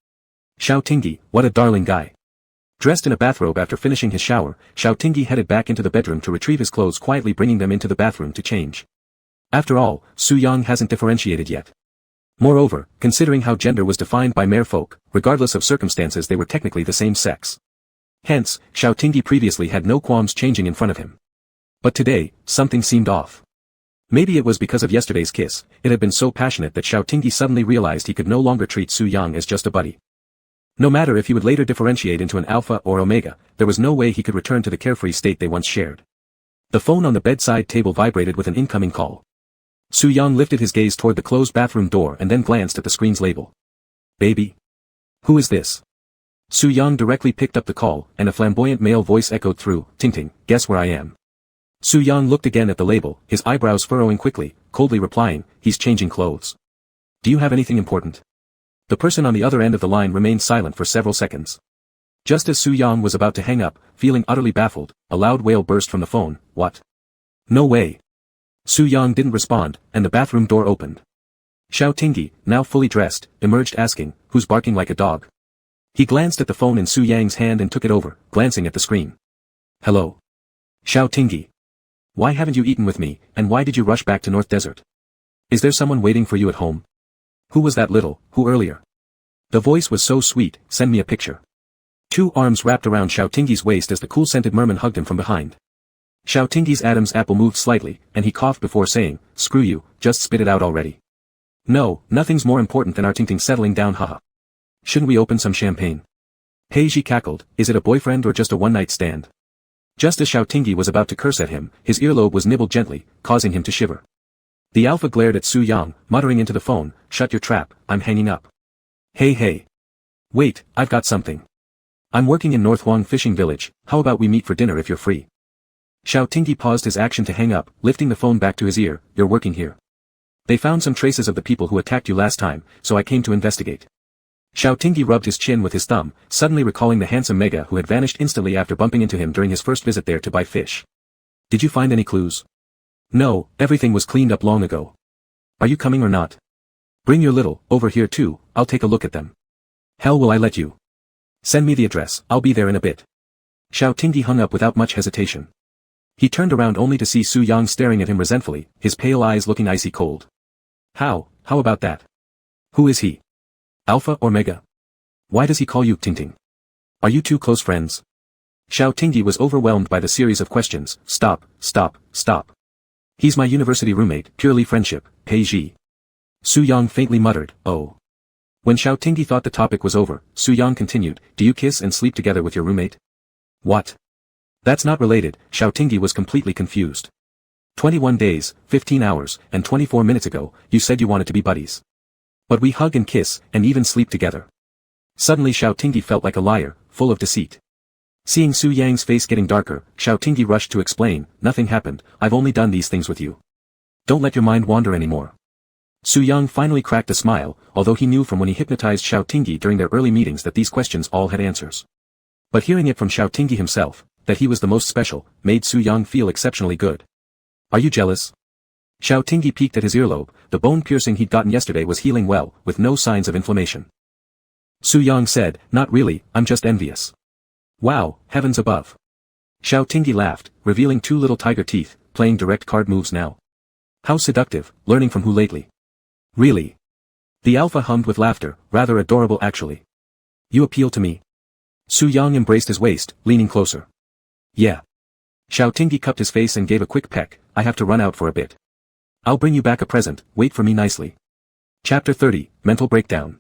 Xiao Tingyi, what a darling guy. Dressed in a bathrobe after finishing his shower, Xiao Tingyi headed back into the bedroom to retrieve his clothes, quietly bringing them into the bathroom to change. After all, Su Yang hasn't differentiated yet. Moreover, considering how gender was defined by mere folk, regardless of circumstances they were technically the same sex. Hence, Xiao Tingyi previously had no qualms changing in front of him. But today, something seemed off. Maybe it was because of yesterday's kiss, it had been so passionate that Xiao Tingyi suddenly realized he could no longer treat Su Yang as just a buddy. No matter if he would later differentiate into an alpha or omega, there was no way he could return to the carefree state they once shared. The phone on the bedside table vibrated with an incoming call. Su Yang lifted his gaze toward the closed bathroom door and then glanced at the screen's label. Baby? Who is this? Su Yang directly picked up the call, and a flamboyant male voice echoed through. Ting Ting, guess where I am? Su Yang looked again at the label, his eyebrows furrowing quickly, coldly replying, he's changing clothes. Do you have anything important? The person on the other end of the line remained silent for several seconds. Just as Su Yang was about to hang up, feeling utterly baffled, a loud wail burst from the phone. What? No way. Su Yang didn't respond, and the bathroom door opened. Xiao Tingyi, now fully dressed, emerged asking, who's barking like a dog? He glanced at the phone in Su Yang's hand and took it over, glancing at the screen. Hello. Xiao Tingyi. Why haven't you eaten with me, and why did you rush back to North Desert? Is there someone waiting for you at home? Who was that little, who earlier? The voice was so sweet, send me a picture. Two arms wrapped around Xiao Tingyi's waist as the cool-scented merman hugged him from behind. Xiao Tingyi's Adam's apple moved slightly, and he coughed before saying, screw you, just spit it out already. No, nothing's more important than our Ting Ting settling down, haha. Shouldn't we open some champagne? Heiji cackled, is it a boyfriend or just a one-night stand? Just as Xiao Tingyi was about to curse at him, his earlobe was nibbled gently, causing him to shiver. The alpha glared at Su Yang, muttering into the phone, shut your trap, I'm hanging up. Hey. Wait, I've got something. I'm working in North Huang Fishing Village, how about we meet for dinner if you're free? Xiao Tingyi paused his action to hang up, lifting the phone back to his ear, you're working here. They found some traces of the people who attacked you last time, so I came to investigate. Xiao Tingyi rubbed his chin with his thumb, suddenly recalling the handsome Mega who had vanished instantly after bumping into him during his first visit there to buy fish. Did you find any clues? No, everything was cleaned up long ago. Are you coming or not? Bring your little, over here too, I'll take a look at them. Hell will I let you. Send me the address, I'll be there in a bit. Xiao Tingyi hung up without much hesitation. He turned around only to see Su Yang staring at him resentfully, his pale eyes looking icy cold. How about that? Who is he? Alpha or Mega? Why does he call you Ting Ting? Are you two close friends? Xiao Tingyi was overwhelmed by the series of questions. Stop. He's my university roommate, purely friendship, Pei Ji. Su Yang faintly muttered, oh. When Xiao Tingyi thought the topic was over, Su Yang continued, do you kiss and sleep together with your roommate? What? That's not related, Xiao Tingyi was completely confused. 21 days, 15 hours, and 24 minutes ago, you said you wanted to be buddies. But we hug and kiss, and even sleep together. Suddenly Xiao Tingyi felt like a liar, full of deceit. Seeing Su Yang's face getting darker, Xiao Tingyi rushed to explain, nothing happened, I've only done these things with you. Don't let your mind wander anymore. Su Yang finally cracked a smile, although he knew from when he hypnotized Xiao Tingyi during their early meetings that these questions all had answers. But hearing it from Xiao Tingyi himself, that he was the most special, made Su Yang feel exceptionally good. Are you jealous? Xiao Tingyi peeked at his earlobe, the bone piercing he'd gotten yesterday was healing well, with no signs of inflammation. Su Yang said, not really, I'm just envious. Wow, heavens above. Xiao Tingyi laughed, revealing two little tiger teeth, playing direct card moves now. How seductive, learning from who lately? Really? The alpha hummed with laughter, rather adorable actually. You appeal to me. Su Yang embraced his waist, leaning closer. Yeah. Xiao Tingyi cupped his face and gave a quick peck, I have to run out for a bit. I'll bring you back a present, wait for me nicely. Chapter 30, Mental Breakdown.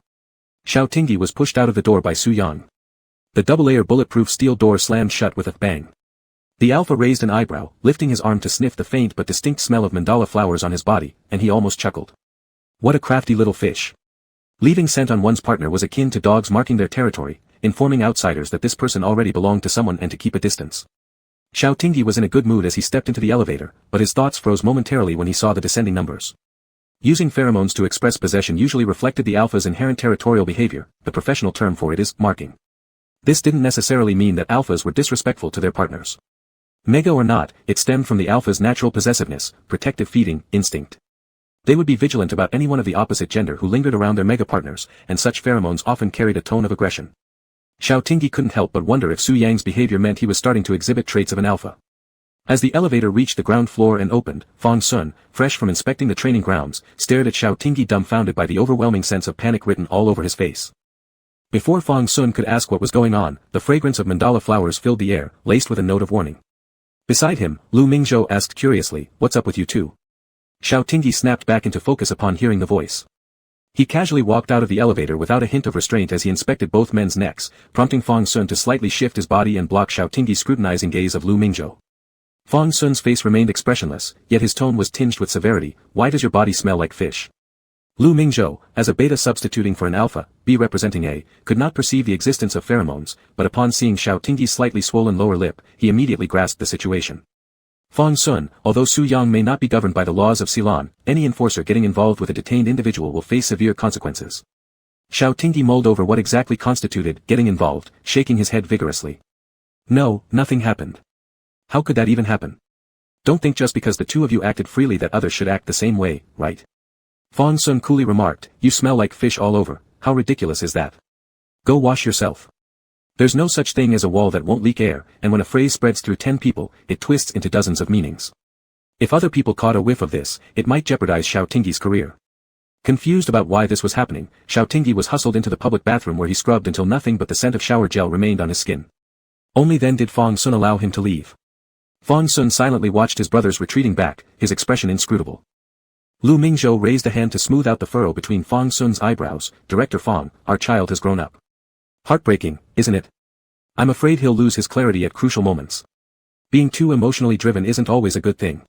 Xiao Tingyi was pushed out of the door by Su Yang. The double-layer bulletproof steel door slammed shut with a bang. The alpha raised an eyebrow, lifting his arm to sniff the faint but distinct smell of mandala flowers on his body, and he almost chuckled. What a crafty little fish. Leaving scent on one's partner was akin to dogs marking their territory, informing outsiders that this person already belonged to someone and to keep a distance. Xiao Tingyi was in a good mood as he stepped into the elevator, but his thoughts froze momentarily when he saw the descending numbers. Using pheromones to express possession usually reflected the alpha's inherent territorial behavior. The professional term for it is marking. This didn't necessarily mean that alphas were disrespectful to their partners. Mega or not, it stemmed from the alpha's natural possessiveness, protective feeding, instinct. They would be vigilant about anyone of the opposite gender who lingered around their mega partners, and such pheromones often carried a tone of aggression. Xiao Tingyi couldn't help but wonder if Su Yang's behavior meant he was starting to exhibit traits of an alpha. As the elevator reached the ground floor and opened, Fang Sun, fresh from inspecting the training grounds, stared at Xiao Tingyi dumbfounded by the overwhelming sense of panic written all over his face. Before Fang Sun could ask what was going on, the fragrance of mandala flowers filled the air, laced with a note of warning. Beside him, Lu Mingzhou asked curiously, "What's up with you two?" Xiao Tingyi snapped back into focus upon hearing the voice. He casually walked out of the elevator without a hint of restraint as he inspected both men's necks, prompting Fang Sun to slightly shift his body and block Xiao Tingyi's scrutinizing gaze of Lu Mingzhou. Fang Sun's face remained expressionless, yet his tone was tinged with severity. "Why does your body smell like fish?" Lu Mingzhou, as a beta substituting for an alpha, B representing A, could not perceive the existence of pheromones, but upon seeing Xiao Tingyi's slightly swollen lower lip, he immediately grasped the situation. Fang Sun, although Su Yang may not be governed by the laws of Ceylon, any enforcer getting involved with a detained individual will face severe consequences. Xiao Tingyi mulled over what exactly constituted getting involved, shaking his head vigorously. No, nothing happened. How could that even happen? Don't think just because the two of you acted freely that others should act the same way, right? Fang Sun coolly remarked, "You smell like fish all over. How ridiculous is that? Go wash yourself." There's no such thing as a wall that won't leak air, and when a phrase spreads through 10 people, it twists into dozens of meanings. If other people caught a whiff of this, it might jeopardize Xiao Tingyi's career. Confused about why this was happening, Xiao Tingyi was hustled into the public bathroom where he scrubbed until nothing but the scent of shower gel remained on his skin. Only then did Fang Sun allow him to leave. Fang Sun silently watched his brothers retreating back, his expression inscrutable. Lu Mingzhou raised a hand to smooth out the furrow between Fang Sun's eyebrows. "Director Fang, our child has grown up." Heartbreaking, isn't it? I'm afraid he'll lose his clarity at crucial moments. Being too emotionally driven isn't always a good thing.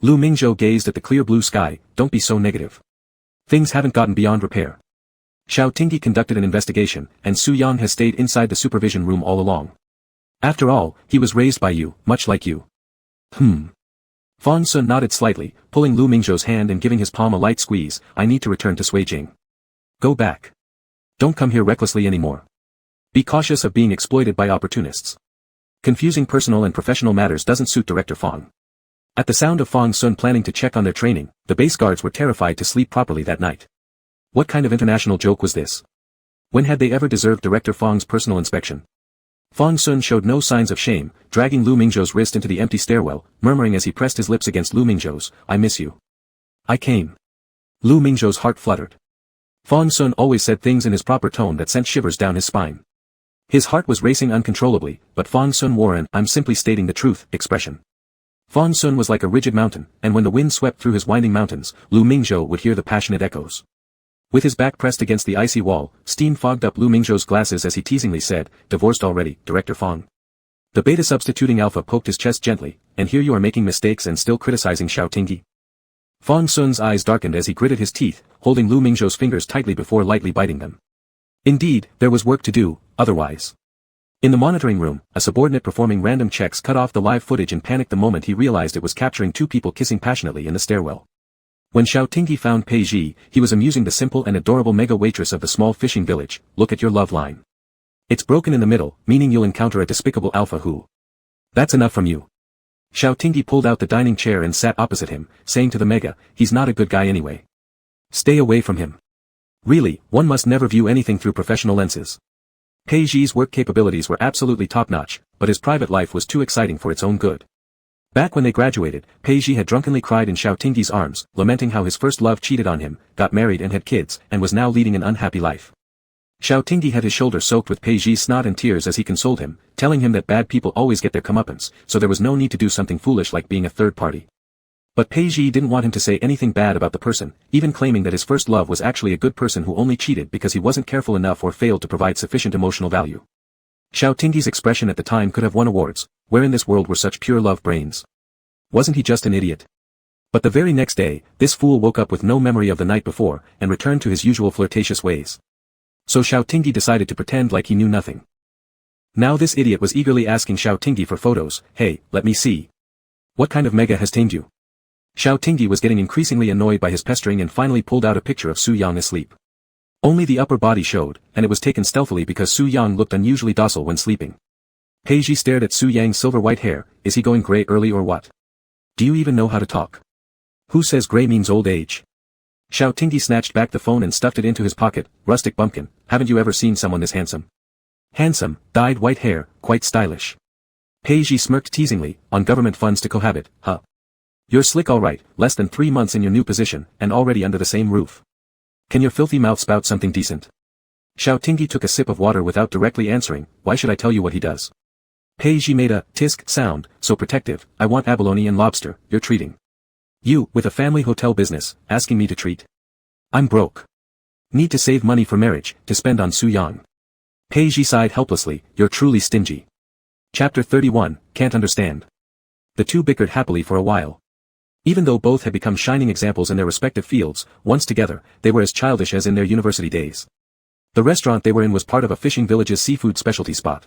Lu Mingzhou gazed at the clear blue sky. "Don't be so negative. Things haven't gotten beyond repair. Xiao Tingyi conducted an investigation, and Su Yang has stayed inside the supervision room all along. After all, he was raised by you, much like you." Fang Sun nodded slightly, pulling Lu Mingzhou's hand and giving his palm a light squeeze. "I need to return to Suijing. Go back. Don't come here recklessly anymore. Be cautious of being exploited by opportunists. Confusing personal and professional matters doesn't suit Director Fang." At the sound of Fang Sun planning to check on their training, the base guards were terrified to sleep properly that night. What kind of international joke was this? When had they ever deserved Director Fang's personal inspection? Fang Sun showed no signs of shame, dragging Lu Mingzhou's wrist into the empty stairwell, murmuring as he pressed his lips against Lu Mingzhou's, "I miss you." "I came." Lu Mingzhou's heart fluttered. Fang Sun always said things in his proper tone that sent shivers down his spine. His heart was racing uncontrollably, but Fang Sun wore an "I'm simply stating the truth" expression. Fang Sun was like a rigid mountain, and when the wind swept through his winding mountains, Lu Mingzhou would hear the passionate echoes. With his back pressed against the icy wall, steam fogged up Lu Mingzhou's glasses as he teasingly said, "Divorced already, Director Fang." The beta substituting alpha poked his chest gently, "And here you are making mistakes and still criticizing Xiao Tingyi." Fang Sun's eyes darkened as he gritted his teeth, holding Lu Mingzhou's fingers tightly before lightly biting them. Indeed, there was work to do, otherwise. In the monitoring room, a subordinate performing random checks cut off the live footage and panicked the moment he realized it was capturing two people kissing passionately in the stairwell. When Xiao Tingyi found Pei Ji, he was amusing the simple and adorable mega waitress of the small fishing village. "Look at your love line. It's broken in the middle, meaning you'll encounter a despicable alpha who. That's enough from you." Xiao Tingyi pulled out the dining chair and sat opposite him, saying to the mega, "He's not a good guy anyway. Stay away from him. Really, one must never view anything through professional lenses." Pei Ji's work capabilities were absolutely top-notch, but his private life was too exciting for its own good. Back when they graduated, Pei Ji had drunkenly cried in Xiao Tingyi's arms, lamenting how his first love cheated on him, got married and had kids, and was now leading an unhappy life. Xiao Tingyi had his shoulder soaked with Pei Ji's snot and tears as he consoled him, telling him that bad people always get their comeuppance, so there was no need to do something foolish like being a third party. But Pei Ji didn't want him to say anything bad about the person, even claiming that his first love was actually a good person who only cheated because he wasn't careful enough or failed to provide sufficient emotional value. Xiao Tingyi's expression at the time could have won awards. Where in this world were such pure love brains? Wasn't he just an idiot? But the very next day, this fool woke up with no memory of the night before, and returned to his usual flirtatious ways. So Xiao Tingyi decided to pretend like he knew nothing. Now this idiot was eagerly asking Xiao Tingyi for photos. Hey, let me see. What kind of mega has tamed you? Xiao Tingyi was getting increasingly annoyed by his pestering and finally pulled out a picture of Su Yang asleep. Only the upper body showed, and it was taken stealthily because Su Yang looked unusually docile when sleeping. Peiji stared at Su Yang's silver-white hair. Is he going gray early or what? Do you even know how to talk? Who says gray means old age? Xiao Tingyi snatched back the phone and stuffed it into his pocket. Rustic bumpkin, haven't you ever seen someone this handsome? Handsome, dyed white hair, quite stylish. Peiji smirked teasingly. On government funds to cohabit, huh? You're slick alright, less than 3 months in your new position, and already under the same roof. Can your filthy mouth spout something decent? Xiao Tingyi took a sip of water without directly answering. Why should I tell you what he does? Peiji made a tisk sound, so protective. I want abalone and lobster. You're treating. You, with a family hotel business, asking me to treat? I'm broke. Need to save money for marriage, to spend on Su Yang. Peiji sighed helplessly. You're truly stingy. Chapter 31, Can't Understand. The two bickered happily for a while. Even though both had become shining examples in their respective fields, once together, they were as childish as in their university days. The restaurant they were in was part of a fishing village's seafood specialty spot.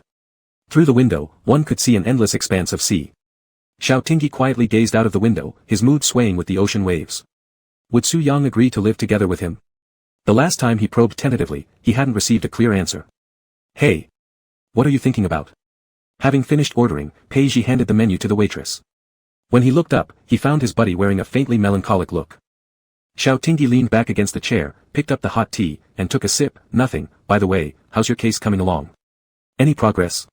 Through the window, one could see an endless expanse of sea. Xiao Tingyi quietly gazed out of the window, his mood swaying with the ocean waves. Would Su Yang agree to live together with him? The last time he probed tentatively, he hadn't received a clear answer. Hey! What are you thinking about? Having finished ordering, Peiji handed the menu to the waitress. When he looked up, he found his buddy wearing a faintly melancholic look. Xiao Tingyi leaned back against the chair, picked up the hot tea, and took a sip. Nothing. By the way, how's your case coming along? Any progress?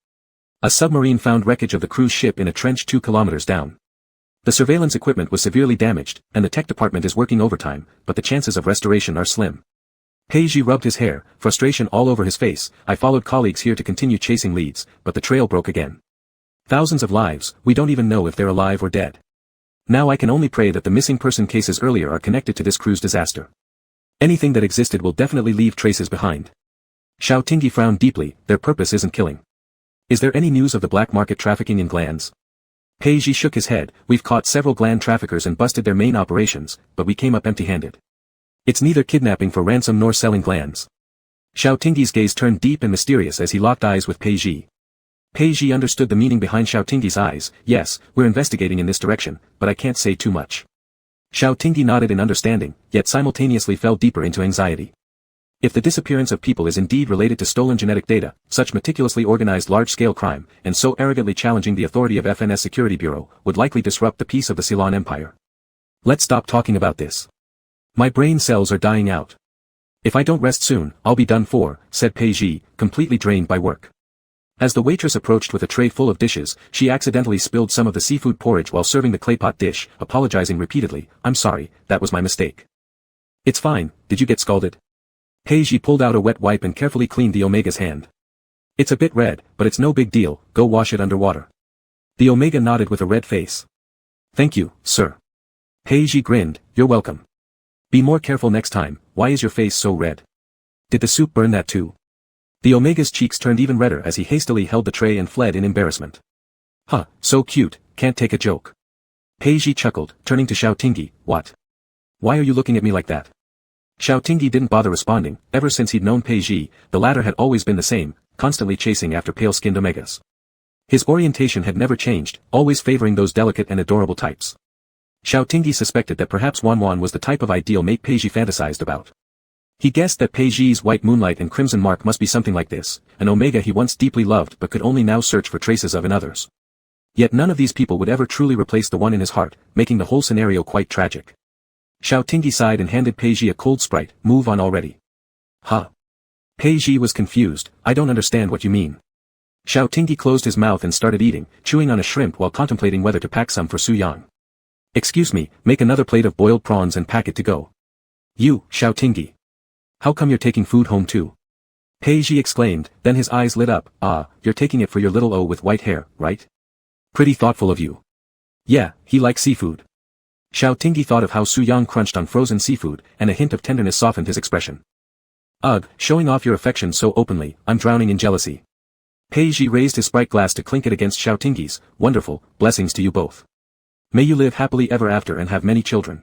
A submarine found wreckage of the cruise ship in a trench 2 kilometers down. The surveillance equipment was severely damaged, and the tech department is working overtime, but the chances of restoration are slim. Peiji rubbed his hair, frustration all over his face. I followed colleagues here to continue chasing leads, but the trail broke again. Thousands of lives, we don't even know if they're alive or dead. Now I can only pray that the missing person cases earlier are connected to this cruise disaster. Anything that existed will definitely leave traces behind. Xiao Tingyi frowned deeply. Their purpose isn't killing. Is there any news of the black market trafficking in glands? Peiji shook his head. We've caught several gland traffickers and busted their main operations, but we came up empty-handed. It's neither kidnapping for ransom nor selling glands. Xiao Tingyi's gaze turned deep and mysterious as he locked eyes with Peiji. Peiji understood the meaning behind Xiao Tingyi's eyes. Yes, we're investigating in this direction, but I can't say too much. Xiao Tingyi nodded in understanding, yet simultaneously fell deeper into anxiety. If the disappearance of people is indeed related to stolen genetic data, such meticulously organized large-scale crime, and so arrogantly challenging the authority of FNS Security Bureau, would likely disrupt the peace of the Ceylon Empire. Let's stop talking about this. My brain cells are dying out. If I don't rest soon, I'll be done for, said Peiji, completely drained by work. As the waitress approached with a tray full of dishes, she accidentally spilled some of the seafood porridge while serving the claypot dish, apologizing repeatedly. I'm sorry, that was my mistake. It's fine, did you get scalded? Peiji pulled out a wet wipe and carefully cleaned the Omega's hand. It's a bit red, but it's no big deal, go wash it under water. The Omega nodded with a red face. Thank you, sir. Peiji grinned, you're welcome. Be more careful next time. Why is your face so red? Did the soup burn that too? The Omega's cheeks turned even redder as he hastily held the tray and fled in embarrassment. Huh, so cute, can't take a joke. Peiji chuckled, turning to Xiao Tingyi. What? Why are you looking at me like that? Xiao Tingyi didn't bother responding. Ever since he'd known Peiji, the latter had always been the same, constantly chasing after pale-skinned Omegas. His orientation had never changed, always favoring those delicate and adorable types. Xiao Tingyi suspected that perhaps Wanwan was the type of ideal mate Peiji fantasized about. He guessed that Peiji's white moonlight and crimson mark must be something like this, an Omega he once deeply loved but could only now search for traces of in others. Yet none of these people would ever truly replace the one in his heart, making the whole scenario quite tragic. Xiao Tingyi sighed and handed Peiji a cold Sprite. Move on already. Huh? Peiji was confused. I don't understand what you mean. Xiao Tingyi closed his mouth and started eating, chewing on a shrimp while contemplating whether to pack some for Su Yang. Excuse me, make another plate of boiled prawns and pack it to go. You, Xiao Tingyi. How come you're taking food home too? Peiji exclaimed, then his eyes lit up. Ah, you're taking it for your little O with white hair, right? Pretty thoughtful of you. Yeah, he likes seafood. Xiao Tingyi thought of how Su Yang crunched on frozen seafood, and a hint of tenderness softened his expression. Ugh, showing off your affection so openly, I'm drowning in jealousy. Peiji raised his sprite glass to clink it against Xiaoting's. Wonderful, blessings to you both. May you live happily ever after and have many children.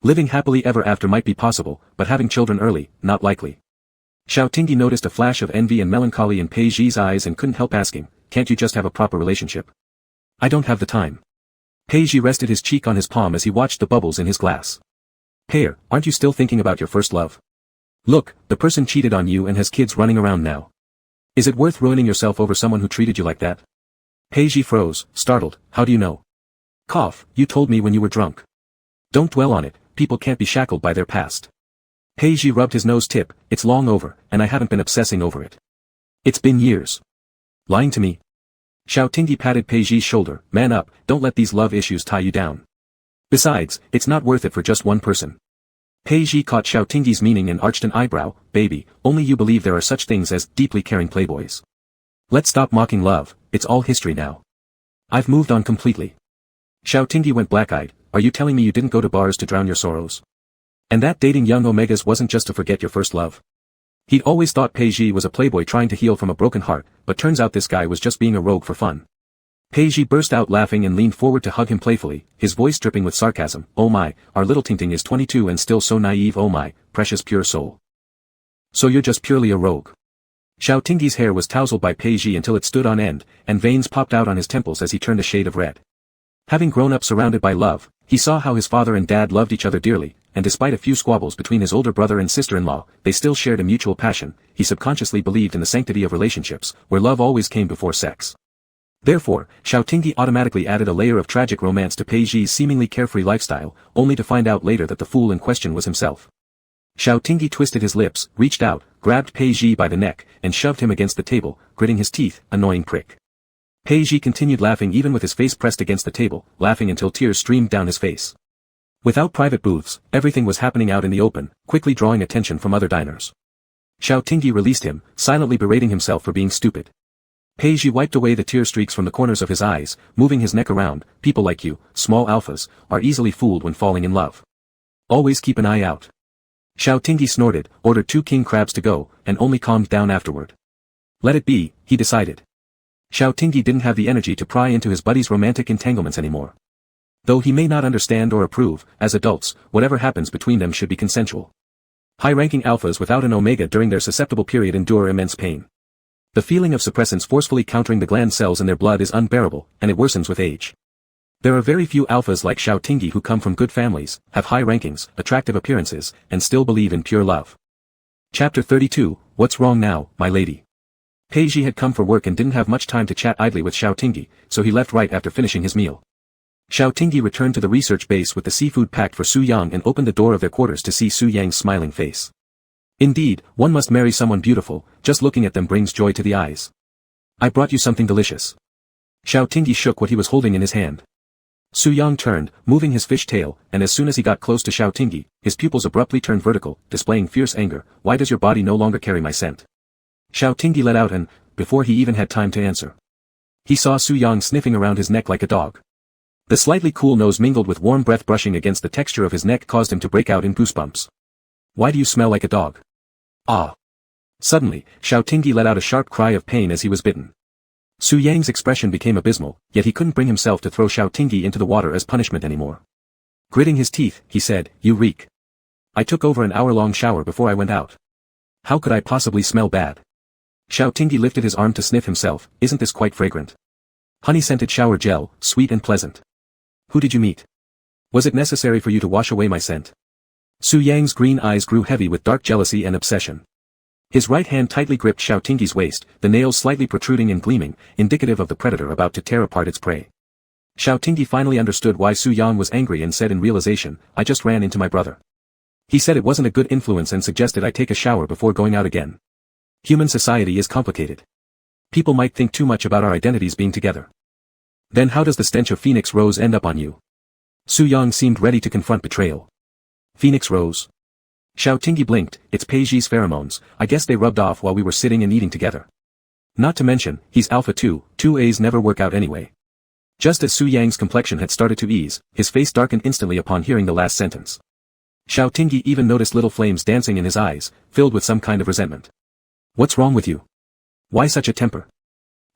Living happily ever after might be possible, but having children early, not likely. Xiaotingyi noticed a flash of envy and melancholy in Peiji's eyes and couldn't help asking, can't you just have a proper relationship? I don't have the time. Peiji rested his cheek on his palm as he watched the bubbles in his glass. Pear, aren't you still thinking about your first love? Look, the person cheated on you and has kids running around now. Is it worth ruining yourself over someone who treated you like that? Peiji froze, startled. How do you know? Cough, you told me when you were drunk. Don't dwell on it, people can't be shackled by their past. Peiji rubbed his nose tip. It's long over, and I haven't been obsessing over it. It's been years. Lying to me? Xiaotingyi patted Peiji's shoulder. Man up, don't let these love issues tie you down. Besides, it's not worth it for just one person. Peiji caught Xiaotingyi's meaning and arched an eyebrow. Baby, only you believe there are such things as deeply caring playboys. Let's stop mocking love, it's all history now. I've moved on completely. Xiaotingyi went black-eyed. Are you telling me you didn't go to bars to drown your sorrows? And that dating young Omegas wasn't just to forget your first love? He'd always thought Peiji was a playboy trying to heal from a broken heart, but turns out this guy was just being a rogue for fun. Peiji burst out laughing and leaned forward to hug him playfully, his voice dripping with sarcasm. Oh my, our little Tingting is 22 and still so naive. Oh my, precious pure soul. So you're just purely a rogue. Xiaotingyi's hair was tousled by Peiji until it stood on end, and veins popped out on his temples as he turned a shade of red. Having grown up surrounded by love, he saw how his father and dad loved each other dearly, and despite a few squabbles between his older brother and sister-in-law, they still shared a mutual passion. He subconsciously believed in the sanctity of relationships, where love always came before sex. Therefore, Xiaotingyi automatically added a layer of tragic romance to Peiji's seemingly carefree lifestyle, only to find out later that the fool in question was himself. Xiaotingyi twisted his lips, reached out, grabbed Peiji by the neck, and shoved him against the table, gritting his teeth. Annoying prick. Peiji continued laughing even with his face pressed against the table, laughing until tears streamed down his face. Without private booths, everything was happening out in the open, quickly drawing attention from other diners. Xiaotingyi released him, silently berating himself for being stupid. Peiji wiped away the tear streaks from the corners of his eyes, moving his neck around. People like you, small alphas, are easily fooled when falling in love. Always keep an eye out. Xiaotingyi snorted, ordered 2 king crabs to go, and only calmed down afterward. Let it be, he decided. Xiaotingyi didn't have the energy to pry into his buddy's romantic entanglements anymore. Though he may not understand or approve, as adults, whatever happens between them should be consensual. High-ranking alphas without an omega during their susceptible period endure immense pain. The feeling of suppressants forcefully countering the gland cells in their blood is unbearable, and it worsens with age. There are very few alphas like Xiaotingyi who come from good families, have high rankings, attractive appearances, and still believe in pure love. Chapter 32, What's Wrong Now, My Lady? Peiji had come for work and didn't have much time to chat idly with Xiaotingyi, so he left right after finishing his meal. Xiaotingyi returned to the research base with the seafood packed for Su Yang and opened the door of their quarters to see Su Yang's smiling face. Indeed, one must marry someone beautiful, just looking at them brings joy to the eyes. I brought you something delicious. Xiaotingyi shook what he was holding in his hand. Su Yang turned, moving his fish tail, and as soon as he got close to Xiaotingyi, his pupils abruptly turned vertical, displaying fierce anger. Why does your body no longer carry my scent? Xiaotingyi let out and, before he even had time to answer, he saw Su Yang sniffing around his neck like a dog. The slightly cool nose mingled with warm breath brushing against the texture of his neck caused him to break out in goosebumps. Why do you smell like a dog? Ah! Suddenly, Xiaotingyi let out a sharp cry of pain as he was bitten. Su Yang's expression became abysmal, yet he couldn't bring himself to throw Xiaotingyi into the water as punishment anymore. Gritting his teeth, he said, You reek. I took over an hour-long shower before I went out. How could I possibly smell bad? Xiaotingyi lifted his arm to sniff himself. Isn't this quite fragrant? Honey-scented shower gel, sweet and pleasant. Who did you meet? Was it necessary for you to wash away my scent? Su Yang's green eyes grew heavy with dark jealousy and obsession. His right hand tightly gripped Xiaotingyi's waist, the nails slightly protruding and gleaming, indicative of the predator about to tear apart its prey. Xiaotingyi finally understood why Su Yang was angry and said in realization, I just ran into my brother. He said it wasn't a good influence and suggested I take a shower before going out again. Human society is complicated. People might think too much about our identities being together. Then how does the stench of Phoenix Rose end up on you? Su Yang seemed ready to confront betrayal. Phoenix Rose? Xiaotingyi blinked. It's Peiji's pheromones, I guess they rubbed off while we were sitting and eating together. Not to mention, he's alpha too, 2As never work out anyway. Just as Su Yang's complexion had started to ease, his face darkened instantly upon hearing the last sentence. Xiaotingyi even noticed little flames dancing in his eyes, filled with some kind of resentment. What's wrong with you? Why such a temper?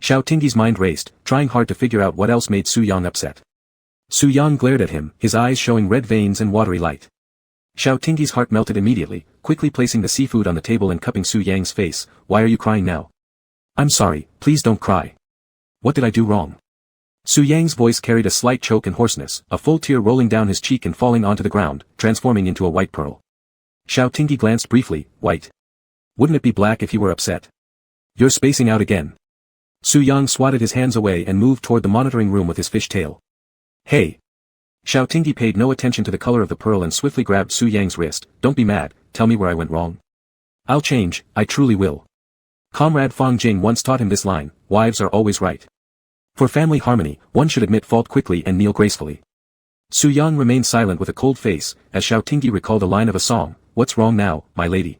Xiao Tingyi's mind raced, trying hard to figure out what else made Su Yang upset. Su Yang glared at him, his eyes showing red veins and watery light. Xiao Tingyi's heart melted immediately, quickly placing the seafood on the table and cupping Su Yang's face. Why are you crying now? I'm sorry, please don't cry. What did I do wrong? Su Yang's voice carried a slight choke and hoarseness, a full tear rolling down his cheek and falling onto the ground, transforming into a white pearl. Xiao Tingyi glanced briefly. White. Wouldn't it be black if you were upset? You're spacing out again. Su Yang swatted his hands away and moved toward the monitoring room with his fish tail. Hey. Xiao Tingyi paid no attention to the color of the pearl and swiftly grabbed Su Yang's wrist. Don't be mad, tell me where I went wrong. I'll change, I truly will. Comrade Fang Jing once taught him this line, wives are always right. For family harmony, one should admit fault quickly and kneel gracefully. Su Yang remained silent with a cold face, as Xiao Tingyi recalled a line of a song, What's wrong now, my lady?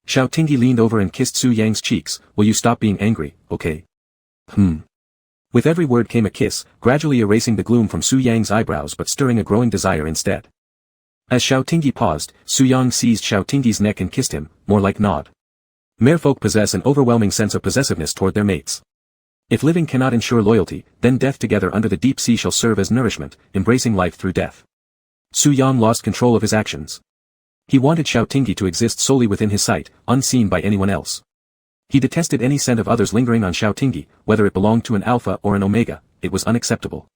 Xiao Tingyi leaned over and kissed Su Yang's cheeks. Will you stop being angry, okay? With every word came a kiss, gradually erasing the gloom from Su Yang's eyebrows but stirring a growing desire instead. As Xiao Tingyi paused, Su Yang seized Xiao Tingyi's neck and kissed him, more like nod. Merfolk possess an overwhelming sense of possessiveness toward their mates. If living cannot ensure loyalty, then death together under the deep sea shall serve as nourishment, embracing life through death. Su Yang lost control of his actions. He wanted Xiao Tingyi to exist solely within his sight, unseen by anyone else. He detested any scent of others lingering on Xiao Tingyi, whether it belonged to an alpha or an omega, it was unacceptable.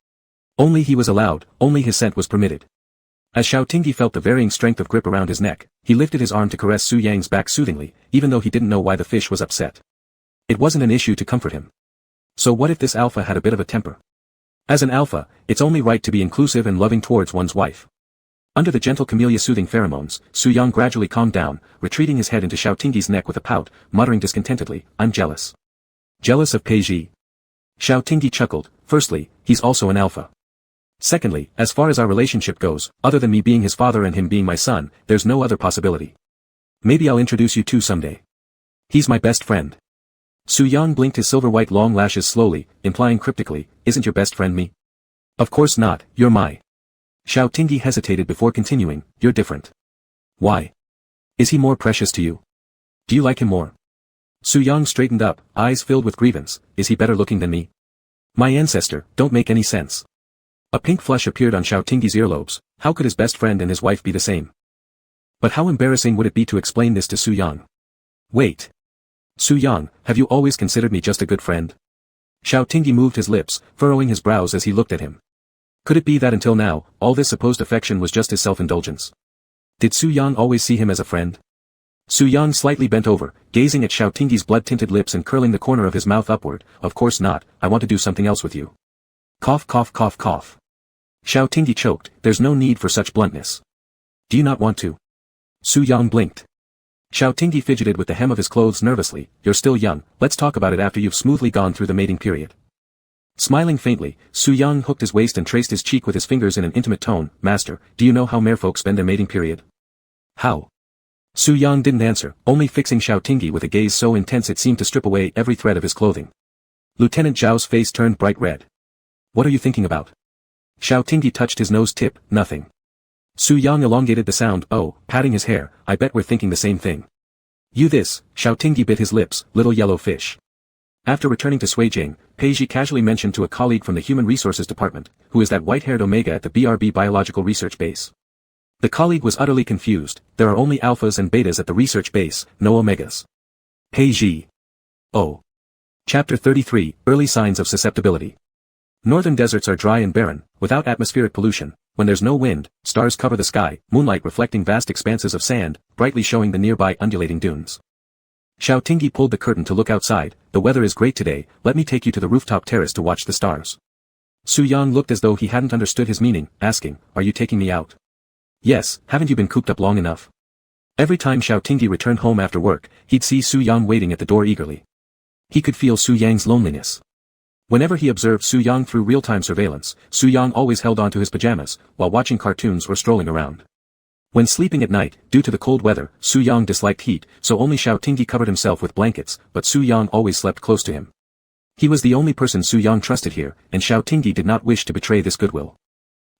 Only he was allowed, only his scent was permitted. As Xiao Tingyi felt the varying strength of grip around his neck, he lifted his arm to caress Su Yang's back soothingly, even though he didn't know why the fish was upset. It wasn't an issue to comfort him. So what if this alpha had a bit of a temper? As an alpha, it's only right to be inclusive and loving towards one's wife. Under the gentle camellia-soothing pheromones, Su Yang gradually calmed down, retreating his head into Xiao Tingyi's neck with a pout, muttering discontentedly, I'm jealous. Jealous of Pei Ji. Xiao Tingyi chuckled. Firstly, he's also an alpha. Secondly, as far as our relationship goes, other than me being his father and him being my son, there's no other possibility. Maybe I'll introduce you two someday. He's my best friend. Su Yang blinked his silver-white long lashes slowly, implying cryptically, isn't your best friend me? Of course not, you're my. Xiao Tingyi hesitated before continuing, you're different. Why? Is he more precious to you? Do you like him more? Su Yang straightened up, eyes filled with grievance, is he better looking than me? My ancestor, don't make any sense. A pink flush appeared on Xiao Tingyi's earlobes, how could his best friend and his wife be the same? But how embarrassing would it be to explain this to Su Yang? Wait. Su Yang, have you always considered me just a good friend? Xiao Tingyi moved his lips, furrowing his brows as he looked at him. Could it be that until now, all this supposed affection was just his self-indulgence? Did Su Yang always see him as a friend? Su Yang slightly bent over, gazing at Xiao Tingyi's blood-tinted lips and curling the corner of his mouth upward. Of course not, I want to do something else with you. Cough cough cough cough. Xiao Tingyi choked, there's no need for such bluntness. Do you not want to? Su Yang blinked. Xiao Tingyi fidgeted with the hem of his clothes nervously, you're still young, let's talk about it after you've smoothly gone through the mating period. Smiling faintly, Su Yang hooked his waist and traced his cheek with his fingers in an intimate tone, Master, do you know how merfolk spend their mating period? How? Su Yang didn't answer, only fixing Xiao Tingyi with a gaze so intense it seemed to strip away every thread of his clothing. Lieutenant Zhao's face turned bright red. What are you thinking about? Xiao Tingyi touched his nose tip, nothing. Su Yang elongated the sound, oh, patting his hair, I bet we're thinking the same thing. You this, Xiao Tingyi bit his lips, little yellow fish. After returning to Suijing, Pei Ji casually mentioned to a colleague from the Human Resources Department, who is that white-haired Omega at the BRB Biological Research Base. The colleague was utterly confused, there are only alphas and betas at the research base, no omegas. Pei Ji. Oh. Chapter 33, Early Signs of Susceptibility. Northern deserts are dry and barren, without atmospheric pollution. When there's no wind, stars cover the sky, moonlight reflecting vast expanses of sand, brightly showing the nearby undulating dunes. Xiao Tingyi pulled the curtain to look outside, the weather is great today, let me take you to the rooftop terrace to watch the stars. Su Yang looked as though he hadn't understood his meaning, asking, are you taking me out? Yes, haven't you been cooped up long enough? Every time Xiao Tingyi returned home after work, he'd see Su Yang waiting at the door eagerly. He could feel Su Yang's loneliness. Whenever he observed Su Yang through real-time surveillance, Su Yang always held onto his pajamas, while watching cartoons or strolling around. When sleeping at night, due to the cold weather, Su Yang disliked heat, so only Xiao Tingyi covered himself with blankets, but Su Yang always slept close to him. He was the only person Su Yang trusted here, and Xiao Tingyi did not wish to betray this goodwill.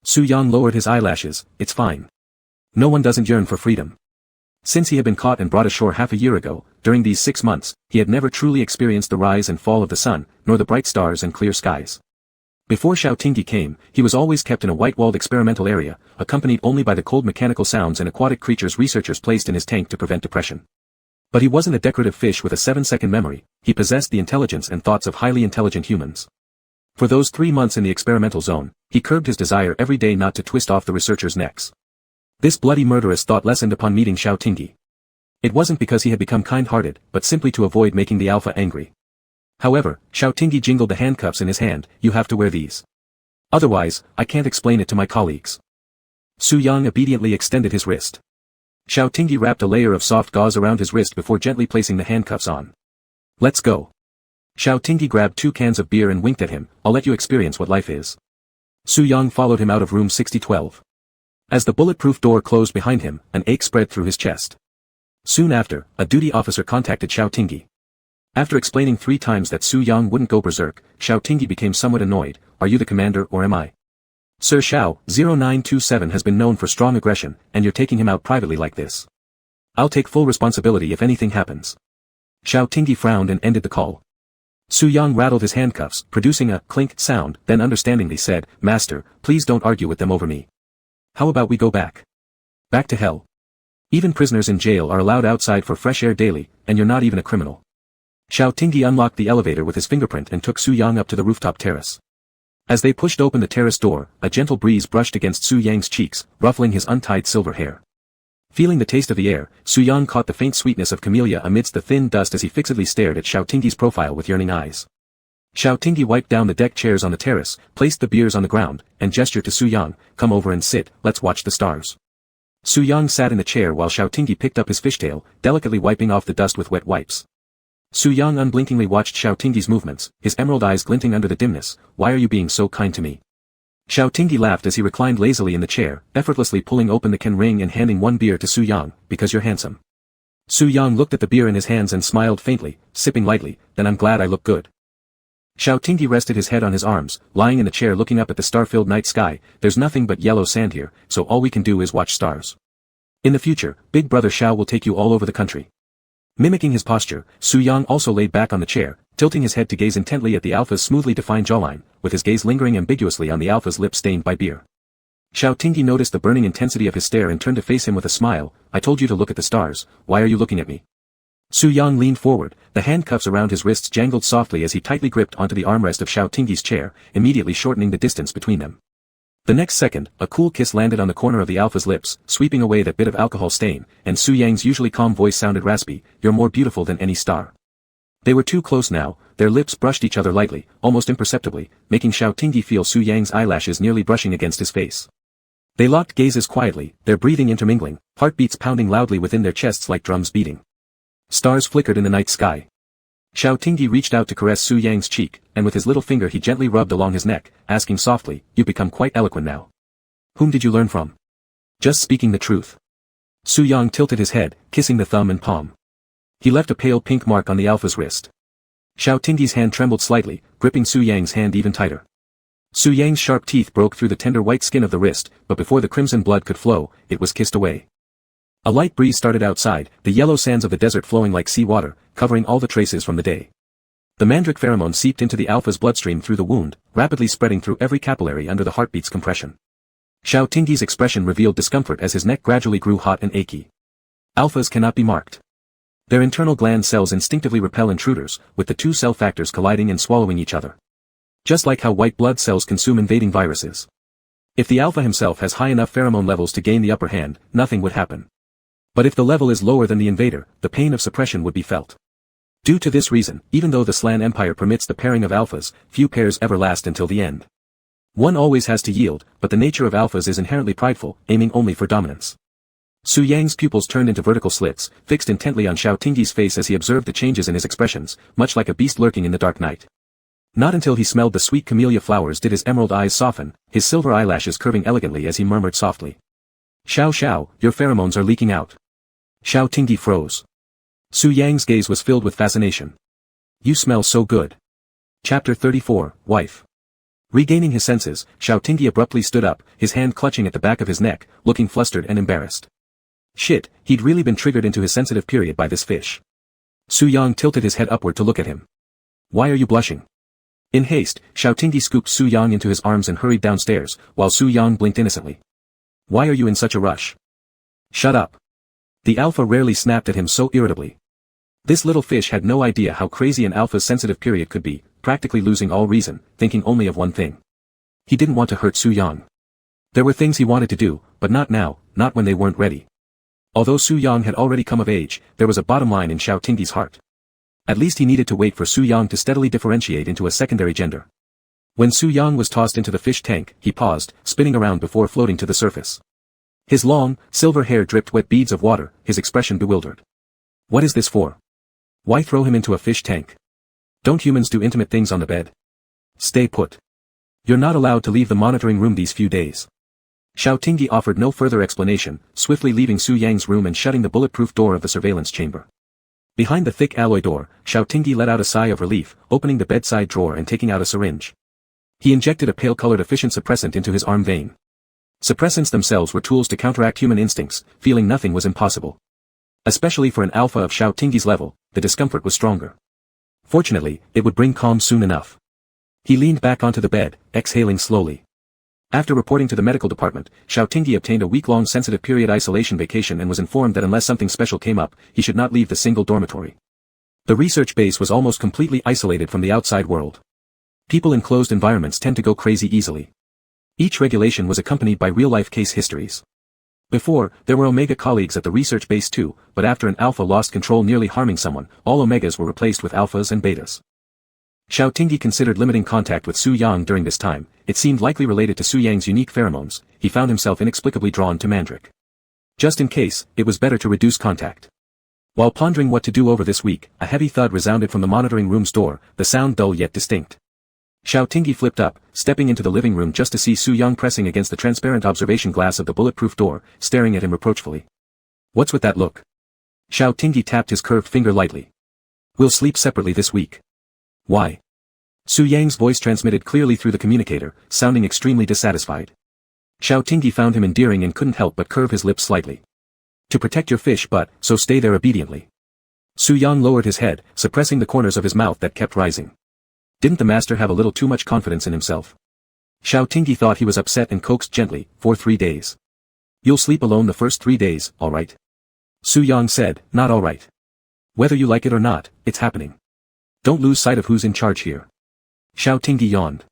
Su Yang lowered his eyelashes, it's fine. No one doesn't yearn for freedom. Since he had been caught and brought ashore half a year ago, during these 6 months, he had never truly experienced the rise and fall of the sun, nor the bright stars and clear skies. Before Xiao Tingyi came, he was always kept in a white-walled experimental area, accompanied only by the cold mechanical sounds and aquatic creatures researchers placed in his tank to prevent depression. But he wasn't a decorative fish with a 7-second memory, he possessed the intelligence and thoughts of highly intelligent humans. For those 3 months in the experimental zone, he curbed his desire every day not to twist off the researchers' necks. This bloody murderous thought lessened upon meeting Xiao Tingyi. It wasn't because he had become kind-hearted, but simply to avoid making the alpha angry. However, Xiao Tingyi jingled the handcuffs in his hand, "You have to wear these. Otherwise, I can't explain it to my colleagues." Su Yang obediently extended his wrist. Xiao Tingyi wrapped a layer of soft gauze around his wrist before gently placing the handcuffs on. "Let's go." Xiao Tingyi grabbed 2 cans of beer and winked at him, "I'll let you experience what life is." Su Yang followed him out of room 6012. As the bulletproof door closed behind him, an ache spread through his chest. Soon after, a duty officer contacted Xiao Tingyi. After explaining 3 times that Su Yang wouldn't go berserk, Xiao Tingyi became somewhat annoyed. "Are you the commander or am I?" "Sir Xiao, 0927 has been known for strong aggression, and you're taking him out privately like this. I'll take full responsibility if anything happens." Xiao Tingyi frowned and ended the call. Su Yang rattled his handcuffs, producing a clink sound, then understandingly said, "Master, please don't argue with them over me. How about we go back? Back to hell? Even prisoners in jail are allowed outside for fresh air daily, and you're not even a criminal." Xiao Tingyi unlocked the elevator with his fingerprint and took Su Yang up to the rooftop terrace. As they pushed open the terrace door, a gentle breeze brushed against Su Yang's cheeks, ruffling his untied silver hair. Feeling the taste of the air, Su Yang caught the faint sweetness of camellia amidst the thin dust as he fixedly stared at Xiao Tingyi's profile with yearning eyes. Xiao Tingyi wiped down the deck chairs on the terrace, placed the beers on the ground, and gestured to Su Yang, "Come over and sit, let's watch the stars." Su Yang sat in the chair while Xiao Tingyi picked up his fishtail, delicately wiping off the dust with wet wipes. Su Yang unblinkingly watched Xiao Tingyi's movements, his emerald eyes glinting under the dimness. "Why are you being so kind to me?" Xiao Tingyi laughed as he reclined lazily in the chair, effortlessly pulling open the can ring and handing 1 beer to Su Yang, "Because you're handsome." Su Yang looked at the beer in his hands and smiled faintly, sipping lightly, "Then I'm glad I look good." Xiao Tingyi rested his head on his arms, lying in the chair looking up at the star-filled night sky. "There's nothing but yellow sand here, so all we can do is watch stars. In the future, Big Brother Xiao will take you all over the country." Mimicking his posture, Su Yang also laid back on the chair, tilting his head to gaze intently at the alpha's smoothly defined jawline, with his gaze lingering ambiguously on the alpha's lips stained by beer. Xiao Tingyi noticed the burning intensity of his stare and turned to face him with a smile. "I told you to look at the stars, why are you looking at me?" Su Yang leaned forward, the handcuffs around his wrists jangled softly as he tightly gripped onto the armrest of Xiao Tingyi's chair, immediately shortening the distance between them. The next second, a cool kiss landed on the corner of the alpha's lips, sweeping away that bit of alcohol stain, and Su Yang's usually calm voice sounded raspy, "You're more beautiful than any star." They were too close now, their lips brushed each other lightly, almost imperceptibly, making Xiao Tingyi feel Su Yang's eyelashes nearly brushing against his face. They locked gazes quietly, their breathing intermingling, heartbeats pounding loudly within their chests like drums beating. Stars flickered in the night sky. Xiao Tingyi reached out to caress Su Yang's cheek, and with his little finger he gently rubbed along his neck, asking softly, "You've become quite eloquent now. Whom did you learn from?" "Just speaking the truth." Su Yang tilted his head, kissing the thumb and palm. He left a pale pink mark on the alpha's wrist. Xiao Tingyi's hand trembled slightly, gripping Su Yang's hand even tighter. Su Yang's sharp teeth broke through the tender white skin of the wrist, but before the crimson blood could flow, it was kissed away. A light breeze started outside, the yellow sands of the desert flowing like sea water, covering all the traces from the day. The mandrake pheromone seeped into the alpha's bloodstream through the wound, rapidly spreading through every capillary under the heartbeat's compression. Xiao Tingyi's expression revealed discomfort as his neck gradually grew hot and achy. Alphas cannot be marked. Their internal gland cells instinctively repel intruders, with the 2 cell factors colliding and swallowing each other. Just like how white blood cells consume invading viruses. If the alpha himself has high enough pheromone levels to gain the upper hand, nothing would happen. But if the level is lower than the invader, the pain of suppression would be felt. Due to this reason, even though the Slan Empire permits the pairing of alphas, few pairs ever last until the end. One always has to yield, but the nature of alphas is inherently prideful, aiming only for dominance. Su Yang's pupils turned into vertical slits, fixed intently on Xiao Tingyi's face as he observed the changes in his expressions, much like a beast lurking in the dark night. Not until he smelled the sweet camellia flowers did his emerald eyes soften, his silver eyelashes curving elegantly as he murmured softly. Xiao, your pheromones are leaking out." Xiao Tingyi froze. Su Yang's gaze was filled with fascination. "You smell so good." Chapter 34, Wife. Regaining his senses, Xiao Tingyi abruptly stood up, his hand clutching at the back of his neck, looking flustered and embarrassed. Shit, he'd really been triggered into his sensitive period by this fish. Su Yang tilted his head upward to look at him. Why are you blushing? In haste, Xiaotingyi scooped Su Yang into his arms and hurried downstairs, while Su Yang blinked innocently. Why are you in such a rush? Shut up. The alpha rarely snapped at him so irritably. This little fish had no idea how crazy an alpha's sensitive period could be, practically losing all reason, thinking only of one thing. He didn't want to hurt Su Yang. There were things he wanted to do, but not now, not when they weren't ready. Although Su Yang had already come of age, there was a bottom line in Xiaotingyi's heart. At least he needed to wait for Su Yang to steadily differentiate into a secondary gender. When Su Yang was tossed into the fish tank, he paused, spinning around before floating to the surface. His long, silver hair dripped wet beads of water, his expression bewildered. What is this for? Why throw him into a fish tank? Don't humans do intimate things on the bed? Stay put. You're not allowed to leave the monitoring room these few days. Xiaotingyi offered no further explanation, swiftly leaving Su Yang's room and shutting the bulletproof door of the surveillance chamber. Behind the thick alloy door, Xiaotingyi let out a sigh of relief, opening the bedside drawer and taking out a syringe. He injected a pale-colored efficient suppressant into his arm vein. Suppressants themselves were tools to counteract human instincts, feeling nothing was impossible. Especially for an alpha of Xiaotingyi's level, the discomfort was stronger. Fortunately, it would bring calm soon enough. He leaned back onto the bed, exhaling slowly. After reporting to the medical department, Xiaotingyi obtained a week-long sensitive period isolation vacation and was informed that unless something special came up, he should not leave the single dormitory. The research base was almost completely isolated from the outside world. People in closed environments tend to go crazy easily. Each regulation was accompanied by real-life case histories. Before, there were Omega colleagues at the research base too, but after an Alpha lost control nearly harming someone, all Omegas were replaced with Alphas and Betas. Xiaotingyi considered limiting contact with Su Yang during this time. It seemed likely related to Su Yang's unique pheromones. He found himself inexplicably drawn to Mandrake. Just in case, it was better to reduce contact. While pondering what to do over this week, a heavy thud resounded from the monitoring room's door, the sound dull yet distinct. Xiaotingyi flipped up, stepping into the living room just to see Su Yang pressing against the transparent observation glass of the bulletproof door, staring at him reproachfully. What's with that look? Xiaotingyi tapped his curved finger lightly. We'll sleep separately this week. Why? Su Yang's voice transmitted clearly through the communicator, sounding extremely dissatisfied. Xiaotingyi found him endearing and couldn't help but curve his lips slightly. To protect your fish but, so stay there obediently. Su Yang lowered his head, suppressing the corners of his mouth that kept rising. Didn't the master have a little too much confidence in himself? Xiaotingyi thought he was upset and coaxed gently, for 3 days. You'll sleep alone the first 3 days, alright? Su Yang said, not alright. Whether you like it or not, it's happening. Don't lose sight of who's in charge here. Xiaotingyi yawned.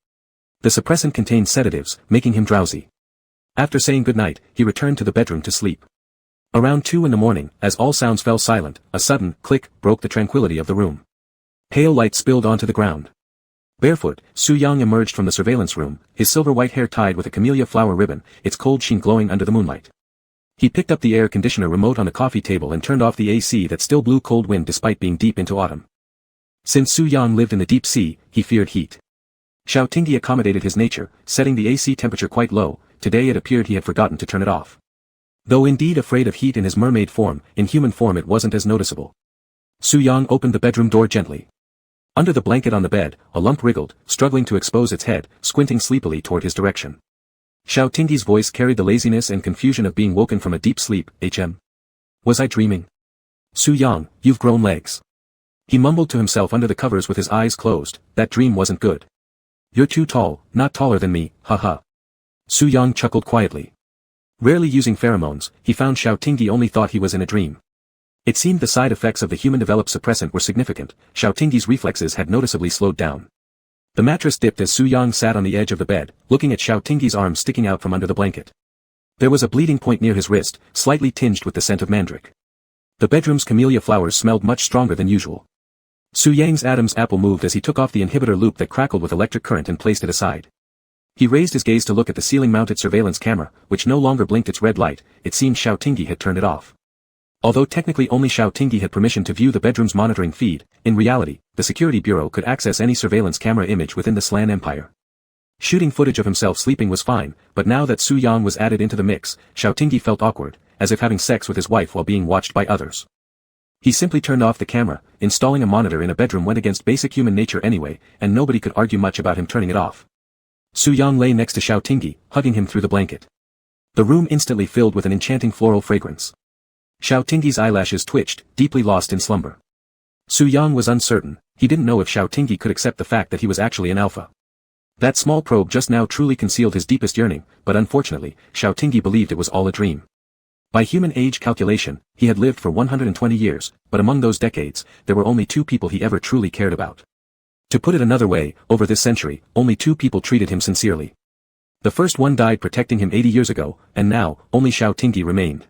The suppressant contained sedatives, making him drowsy. After saying goodnight, he returned to the bedroom to sleep. Around 2 in the morning, as all sounds fell silent, a sudden click broke the tranquility of the room. Pale light spilled onto the ground. Barefoot, Su Yang emerged from the surveillance room, his silver-white hair tied with a camellia flower ribbon, its cold sheen glowing under the moonlight. He picked up the air conditioner remote on the coffee table and turned off the AC that still blew cold wind despite being deep into autumn. Since Su Yang lived in the deep sea, he feared heat. Xiaotingyi accommodated his nature, setting the AC temperature quite low. Today it appeared he had forgotten to turn it off. Though indeed afraid of heat in his mermaid form, in human form it wasn't as noticeable. Su Yang opened the bedroom door gently. Under the blanket on the bed, a lump wriggled, struggling to expose its head, squinting sleepily toward his direction. Xiaotingyi's voice carried the laziness and confusion of being woken from a deep sleep. Was I dreaming? Su Yang, you've grown legs. He mumbled to himself under the covers with his eyes closed. That dream wasn't good. You're too tall, not taller than me, haha. Su Yang chuckled quietly. Rarely using pheromones, he found Xiaotingyi only thought he was in a dream. It seemed the side effects of the human-developed suppressant were significant. Xiaotingyi's reflexes had noticeably slowed down. The mattress dipped as Su Yang sat on the edge of the bed, looking at Xiaotingyi's arm sticking out from under the blanket. There was a bleeding point near his wrist, slightly tinged with the scent of mandrake. The bedroom's camellia flowers smelled much stronger than usual. Su Yang's Adam's apple moved as he took off the inhibitor loop that crackled with electric current and placed it aside. He raised his gaze to look at the ceiling-mounted surveillance camera, which no longer blinked its red light. It seemed Xiaotingyi had turned it off. Although technically only Xiaotingyi had permission to view the bedroom's monitoring feed, in reality, the Security Bureau could access any surveillance camera image within the Slan Empire. Shooting footage of himself sleeping was fine, but now that Su Yang was added into the mix, Xiaotingyi felt awkward, as if having sex with his wife while being watched by others. He simply turned off the camera. Installing a monitor in a bedroom went against basic human nature anyway, and nobody could argue much about him turning it off. Su Yang lay next to Xiaotingyi, hugging him through the blanket. The room instantly filled with an enchanting floral fragrance. Xiao Tingyi's eyelashes twitched, deeply lost in slumber. Su Yang was uncertain. He didn't know if Xiao Tingyi could accept the fact that he was actually an alpha. That small probe just now truly concealed his deepest yearning, but unfortunately, Xiao Tingyi believed it was all a dream. By human age calculation, he had lived for 120 years, but among those decades, there were only 2 people he ever truly cared about. To put it another way, over this century, only 2 people treated him sincerely. The first one died protecting him 80 years ago, and now, only Xiao Tingyi remained.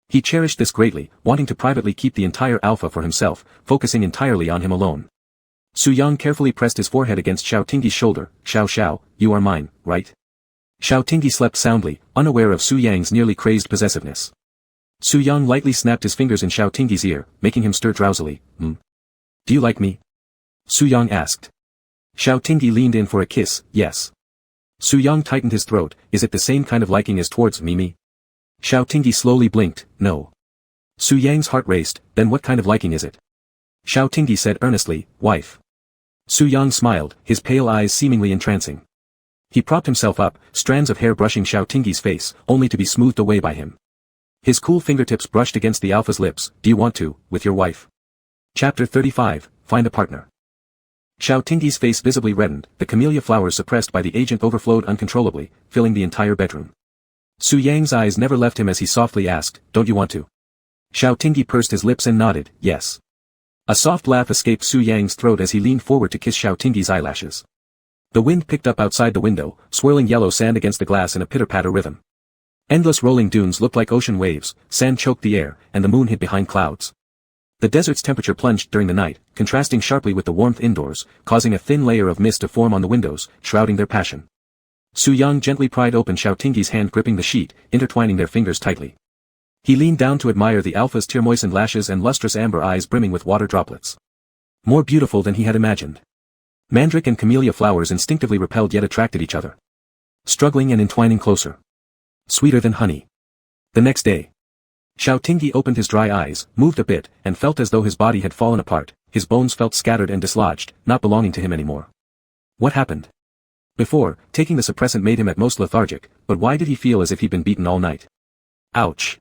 He cherished this greatly, wanting to privately keep the entire alpha for himself, focusing entirely on him alone. Su Yang carefully pressed his forehead against Xiao Tingyi's shoulder. Xiao, you are mine, right? Xiao Tingyi slept soundly, unaware of Su Yang's nearly crazed possessiveness. Su Yang lightly snapped his fingers in Xiao Tingyi's ear, making him stir drowsily. Do you like me? Su Yang asked. Xiao Tingyi leaned in for a kiss. Yes. Su Yang tightened his throat. Is it the same kind of liking as towards Mimi? Xiao Tingyi slowly blinked. No. Su Yang's heart raced. Then what kind of liking is it? Xiao Tingyi said earnestly, wife. Su Yang smiled, his pale eyes seemingly entrancing. He propped himself up, strands of hair brushing Xiao Tingyi's face, only to be smoothed away by him. His cool fingertips brushed against the alpha's lips. Do you want to, with your wife? Chapter 35, Find a Partner. Xiao Tingyi's face visibly reddened, the camellia flowers suppressed by the agent overflowed uncontrollably, filling the entire bedroom. Su Yang's eyes never left him as he softly asked, don't you want to? Xiao Tingyi pursed his lips and nodded, yes. A soft laugh escaped Su Yang's throat as he leaned forward to kiss Xiao Tingyi's eyelashes. The wind picked up outside the window, swirling yellow sand against the glass in a pitter-patter rhythm. Endless rolling dunes looked like ocean waves, sand choked the air, and the moon hid behind clouds. The desert's temperature plunged during the night, contrasting sharply with the warmth indoors, causing a thin layer of mist to form on the windows, shrouding their passion. Su Yang gently pried open Xiao Tingyi's hand gripping the sheet, intertwining their fingers tightly. He leaned down to admire the alpha's tear-moistened lashes and lustrous amber eyes brimming with water droplets. More beautiful than he had imagined. Mandrake and camellia flowers instinctively repelled yet attracted each other. Struggling and entwining closer. Sweeter than honey. The next day. Xiao Tingyi opened his dry eyes, moved a bit, and felt as though his body had fallen apart, his bones felt scattered and dislodged, not belonging to him anymore. What happened? Before, taking the suppressant made him at most lethargic, but why did he feel as if he'd been beaten all night? Ouch.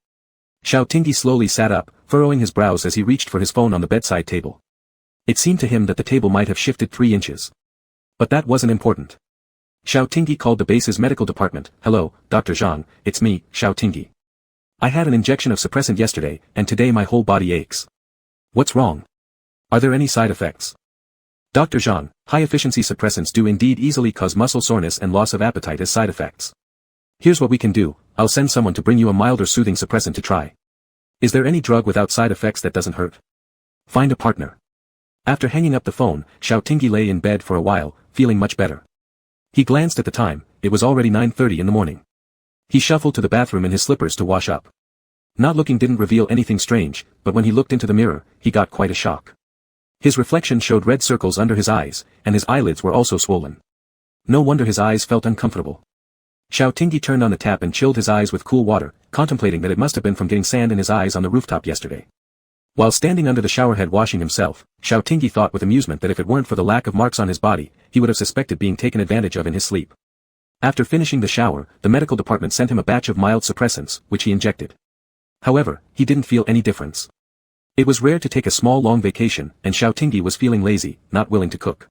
Xiao Tingyi slowly sat up, furrowing his brows as he reached for his phone on the bedside table. It seemed to him that the table might have shifted 3 inches. But that wasn't important. Xiao Tingyi called the base's medical department. Hello, Dr. Zhang, it's me, Xiao Tingyi. I had an injection of suppressant yesterday, and today my whole body aches. What's wrong? Are there any side effects? Dr. Zhang, high-efficiency suppressants do indeed easily cause muscle soreness and loss of appetite as side effects. Here's what we can do, I'll send someone to bring you a milder soothing suppressant to try. Is there any drug without side effects that doesn't hurt? Find a partner. After hanging up the phone, Xiao Tingyi lay in bed for a while, feeling much better. He glanced at the time, it was already 9:30 in the morning. He shuffled to the bathroom in his slippers to wash up. Not looking didn't reveal anything strange, but when he looked into the mirror, he got quite a shock. His reflection showed red circles under his eyes, and his eyelids were also swollen. No wonder his eyes felt uncomfortable. Xiao Tingyi turned on the tap and chilled his eyes with cool water, contemplating that it must have been from getting sand in his eyes on the rooftop yesterday. While standing under the showerhead washing himself, Xiao Tingyi thought with amusement that if it weren't for the lack of marks on his body, he would have suspected being taken advantage of in his sleep. After finishing the shower, the medical department sent him a batch of mild suppressants, which he injected. However, he didn't feel any difference. It was rare to take a small long vacation, and Xiao Tingyi was feeling lazy, not willing to cook.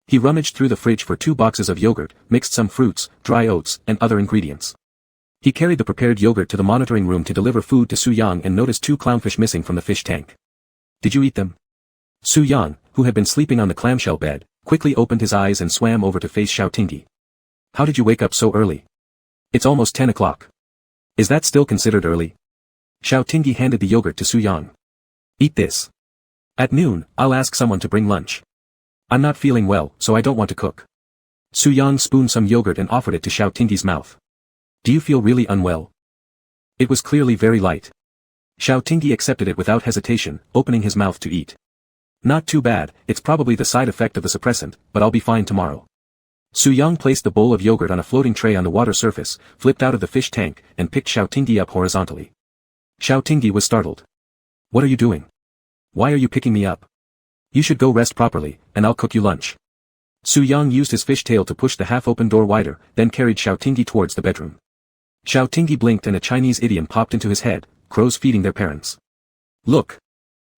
He rummaged through the fridge for 2 boxes of yogurt, mixed some fruits, dry oats, and other ingredients. He carried the prepared yogurt to the monitoring room to deliver food to Su Yang and noticed 2 clownfish missing from the fish tank. Did you eat them? Su Yang, who had been sleeping on the clamshell bed, quickly opened his eyes and swam over to face Xiao Tingyi. How did you wake up so early? It's almost 10 o'clock. Is that still considered early? Xiao Tingyi handed the yogurt to Su Yang. Eat this. At noon, I'll ask someone to bring lunch. I'm not feeling well, so I don't want to cook. Su Yang spooned some yogurt and offered it to Xiao Tingyi's mouth. Do you feel really unwell? It was clearly very light. Xiao Tingyi accepted it without hesitation, opening his mouth to eat. Not too bad, it's probably the side effect of the suppressant, but I'll be fine tomorrow. Su Yang placed the bowl of yogurt on a floating tray on the water surface, flipped out of the fish tank, and picked Xiao Tingyi up horizontally. Xiao Tingyi was startled. What are you doing? Why are you picking me up? You should go rest properly, and I'll cook you lunch. Su Yang used his fish tail to push the half-open door wider, then carried Xiao Tingyi towards the bedroom. Xiao Tingyi blinked and a Chinese idiom popped into his head, crows feeding their parents. Look.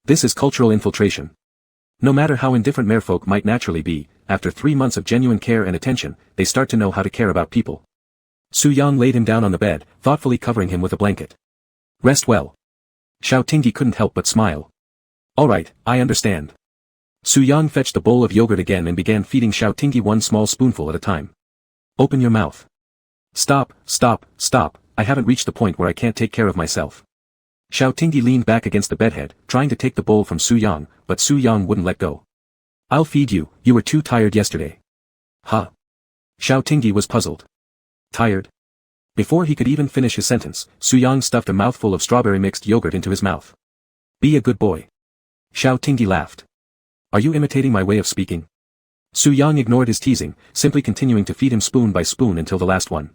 This is cultural infiltration. No matter how indifferent merfolk might naturally be, after 3 months of genuine care and attention, they start to know how to care about people. Su Yang laid him down on the bed, thoughtfully covering him with a blanket. Rest well. Xiao Tingyi couldn't help but smile. Alright, I understand. Su Yang fetched the bowl of yogurt again and began feeding Xiao Tingyi one small spoonful at a time. Open your mouth. Stop, stop, stop, I haven't reached the point where I can't take care of myself. Xiao Tingyi leaned back against the bedhead, trying to take the bowl from Su Yang, but Su Yang wouldn't let go. I'll feed you, you were too tired yesterday. Huh? Xiao Tingyi was puzzled. Tired? Before he could even finish his sentence, Su Yang stuffed a mouthful of strawberry mixed yogurt into his mouth. Be a good boy. Xiao Tingyi laughed. Are you imitating my way of speaking? Su Yang ignored his teasing, simply continuing to feed him spoon by spoon until the last one.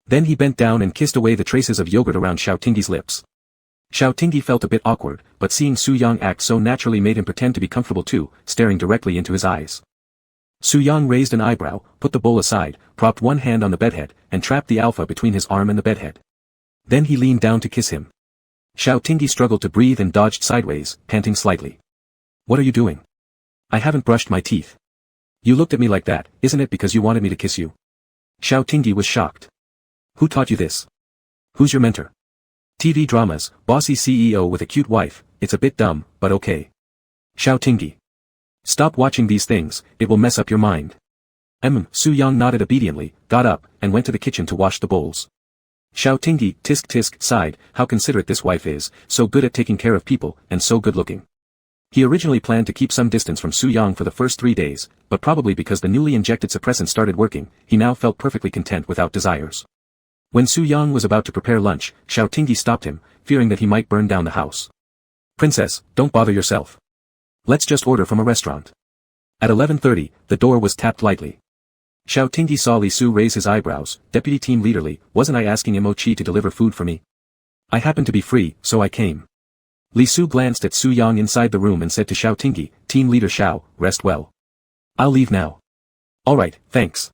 Then he bent down and kissed away the traces of yogurt around Xiao Tingyi's lips. Xiao Tingyi felt a bit awkward, but seeing Su Yang act so naturally made him pretend to be comfortable too, staring directly into his eyes. Su Yang raised an eyebrow, put the bowl aside, propped one hand on the bedhead, and trapped the alpha between his arm and the bedhead. Then he leaned down to kiss him. Xiao Tingyi struggled to breathe and dodged sideways, panting slightly. What are you doing? I haven't brushed my teeth. You looked at me like that, isn't it because you wanted me to kiss you? Xiao Tingyi was shocked. Who taught you this? Who's your mentor? TV dramas, bossy CEO with a cute wife, it's a bit dumb, but okay. Xiao Tingyi. Stop watching these things, it will mess up your mind. Su Yang nodded obediently, got up, and went to the kitchen to wash the bowls. Xiao Tingyi, tisk tisk, sighed, how considerate this wife is, so good at taking care of people, and so good looking. He originally planned to keep some distance from Su Yang for the first 3 days, but probably because the newly injected suppressant started working, he now felt perfectly content without desires. When Su Yang was about to prepare lunch, Xiao Tingyi stopped him, fearing that he might burn down the house. Princess, don't bother yourself. Let's just order from a restaurant. At 11:30, the door was tapped lightly. Xiao Tingyi saw Li Su raise his eyebrows. Deputy team leader Li, wasn't I asking Mochi to deliver food for me? I happened to be free, so I came. Li Su glanced at Su Yang inside the room and said to Xiao Tingyi, Team leader Xiao, rest well. I'll leave now. Alright, thanks.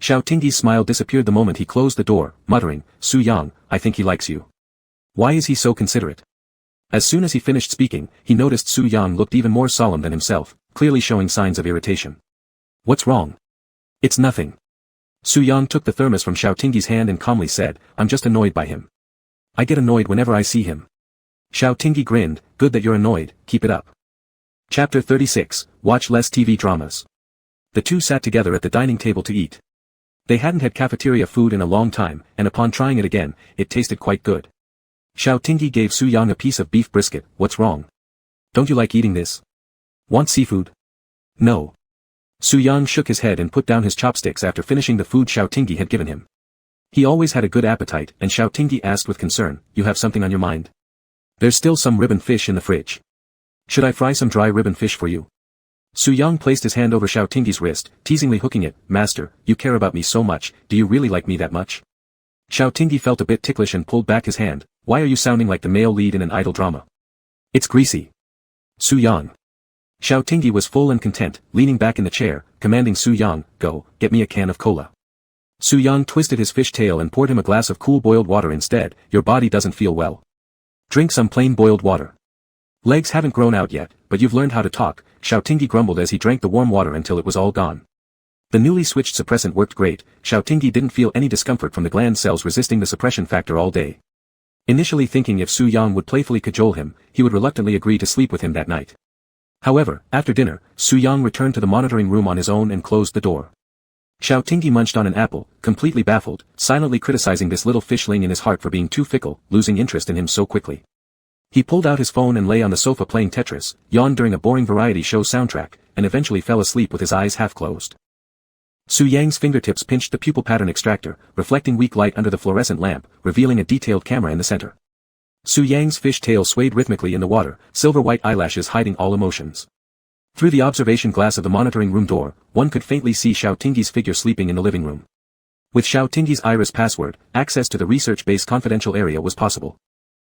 Xiao Tingyi's smile disappeared the moment he closed the door, muttering, Su Yang, I think he likes you. Why is he so considerate? As soon as he finished speaking, he noticed Su Yang looked even more solemn than himself, clearly showing signs of irritation. What's wrong? It's nothing. Su Yang took the thermos from Xiao Tingyi's hand and calmly said, I'm just annoyed by him. I get annoyed whenever I see him. Xiao Tingyi grinned, good that you're annoyed, keep it up. Chapter 36, Watch Less TV Dramas. The two sat together at the dining table to eat. They hadn't had cafeteria food in a long time, and upon trying it again, it tasted quite good. Xiao Tingyi gave Su Yang a piece of beef brisket. What's wrong? Don't you like eating this? Want seafood? No. Su Yang shook his head and put down his chopsticks after finishing the food Xiao Tingyi had given him. He always had a good appetite, and Xiao Tingyi asked with concern, you have something on your mind? There's still some ribbon fish in the fridge. Should I fry some dry ribbon fish for you? Su Yang placed his hand over Xiao Tingyi's wrist, teasingly hooking it, Master, you care about me so much, do you really like me that much? Xiao Tingyi felt a bit ticklish and pulled back his hand, why are you sounding like the male lead in an idol drama? It's greasy. Su Yang. Xiao Tingyi was full and content, leaning back in the chair, commanding Su Yang, go, get me a can of cola. Su Yang twisted his fish tail and poured him a glass of cool boiled water instead, your body doesn't feel well. Drink some plain boiled water. Legs haven't grown out yet, but you've learned how to talk, Xiao Tingyi grumbled as he drank the warm water until it was all gone. The newly switched suppressant worked great, Xiao Tingyi didn't feel any discomfort from the gland cells resisting the suppression factor all day. Initially thinking if Su Yang would playfully cajole him, he would reluctantly agree to sleep with him that night. However, after dinner, Su Yang returned to the monitoring room on his own and closed the door. Xiao Tingyi munched on an apple, completely baffled, silently criticizing this little fishling in his heart for being too fickle, losing interest in him so quickly. He pulled out his phone and lay on the sofa playing Tetris, yawned during a boring variety show soundtrack, and eventually fell asleep with his eyes half closed. Su Yang's fingertips pinched the pupil pattern extractor, reflecting weak light under the fluorescent lamp, revealing a detailed camera in the center. Su Yang's fish tail swayed rhythmically in the water, silver-white eyelashes hiding all emotions. Through the observation glass of the monitoring room door, one could faintly see Xiao Tingyi's figure sleeping in the living room. With Xiao Tingyi's iris password, access to the research base confidential area was possible.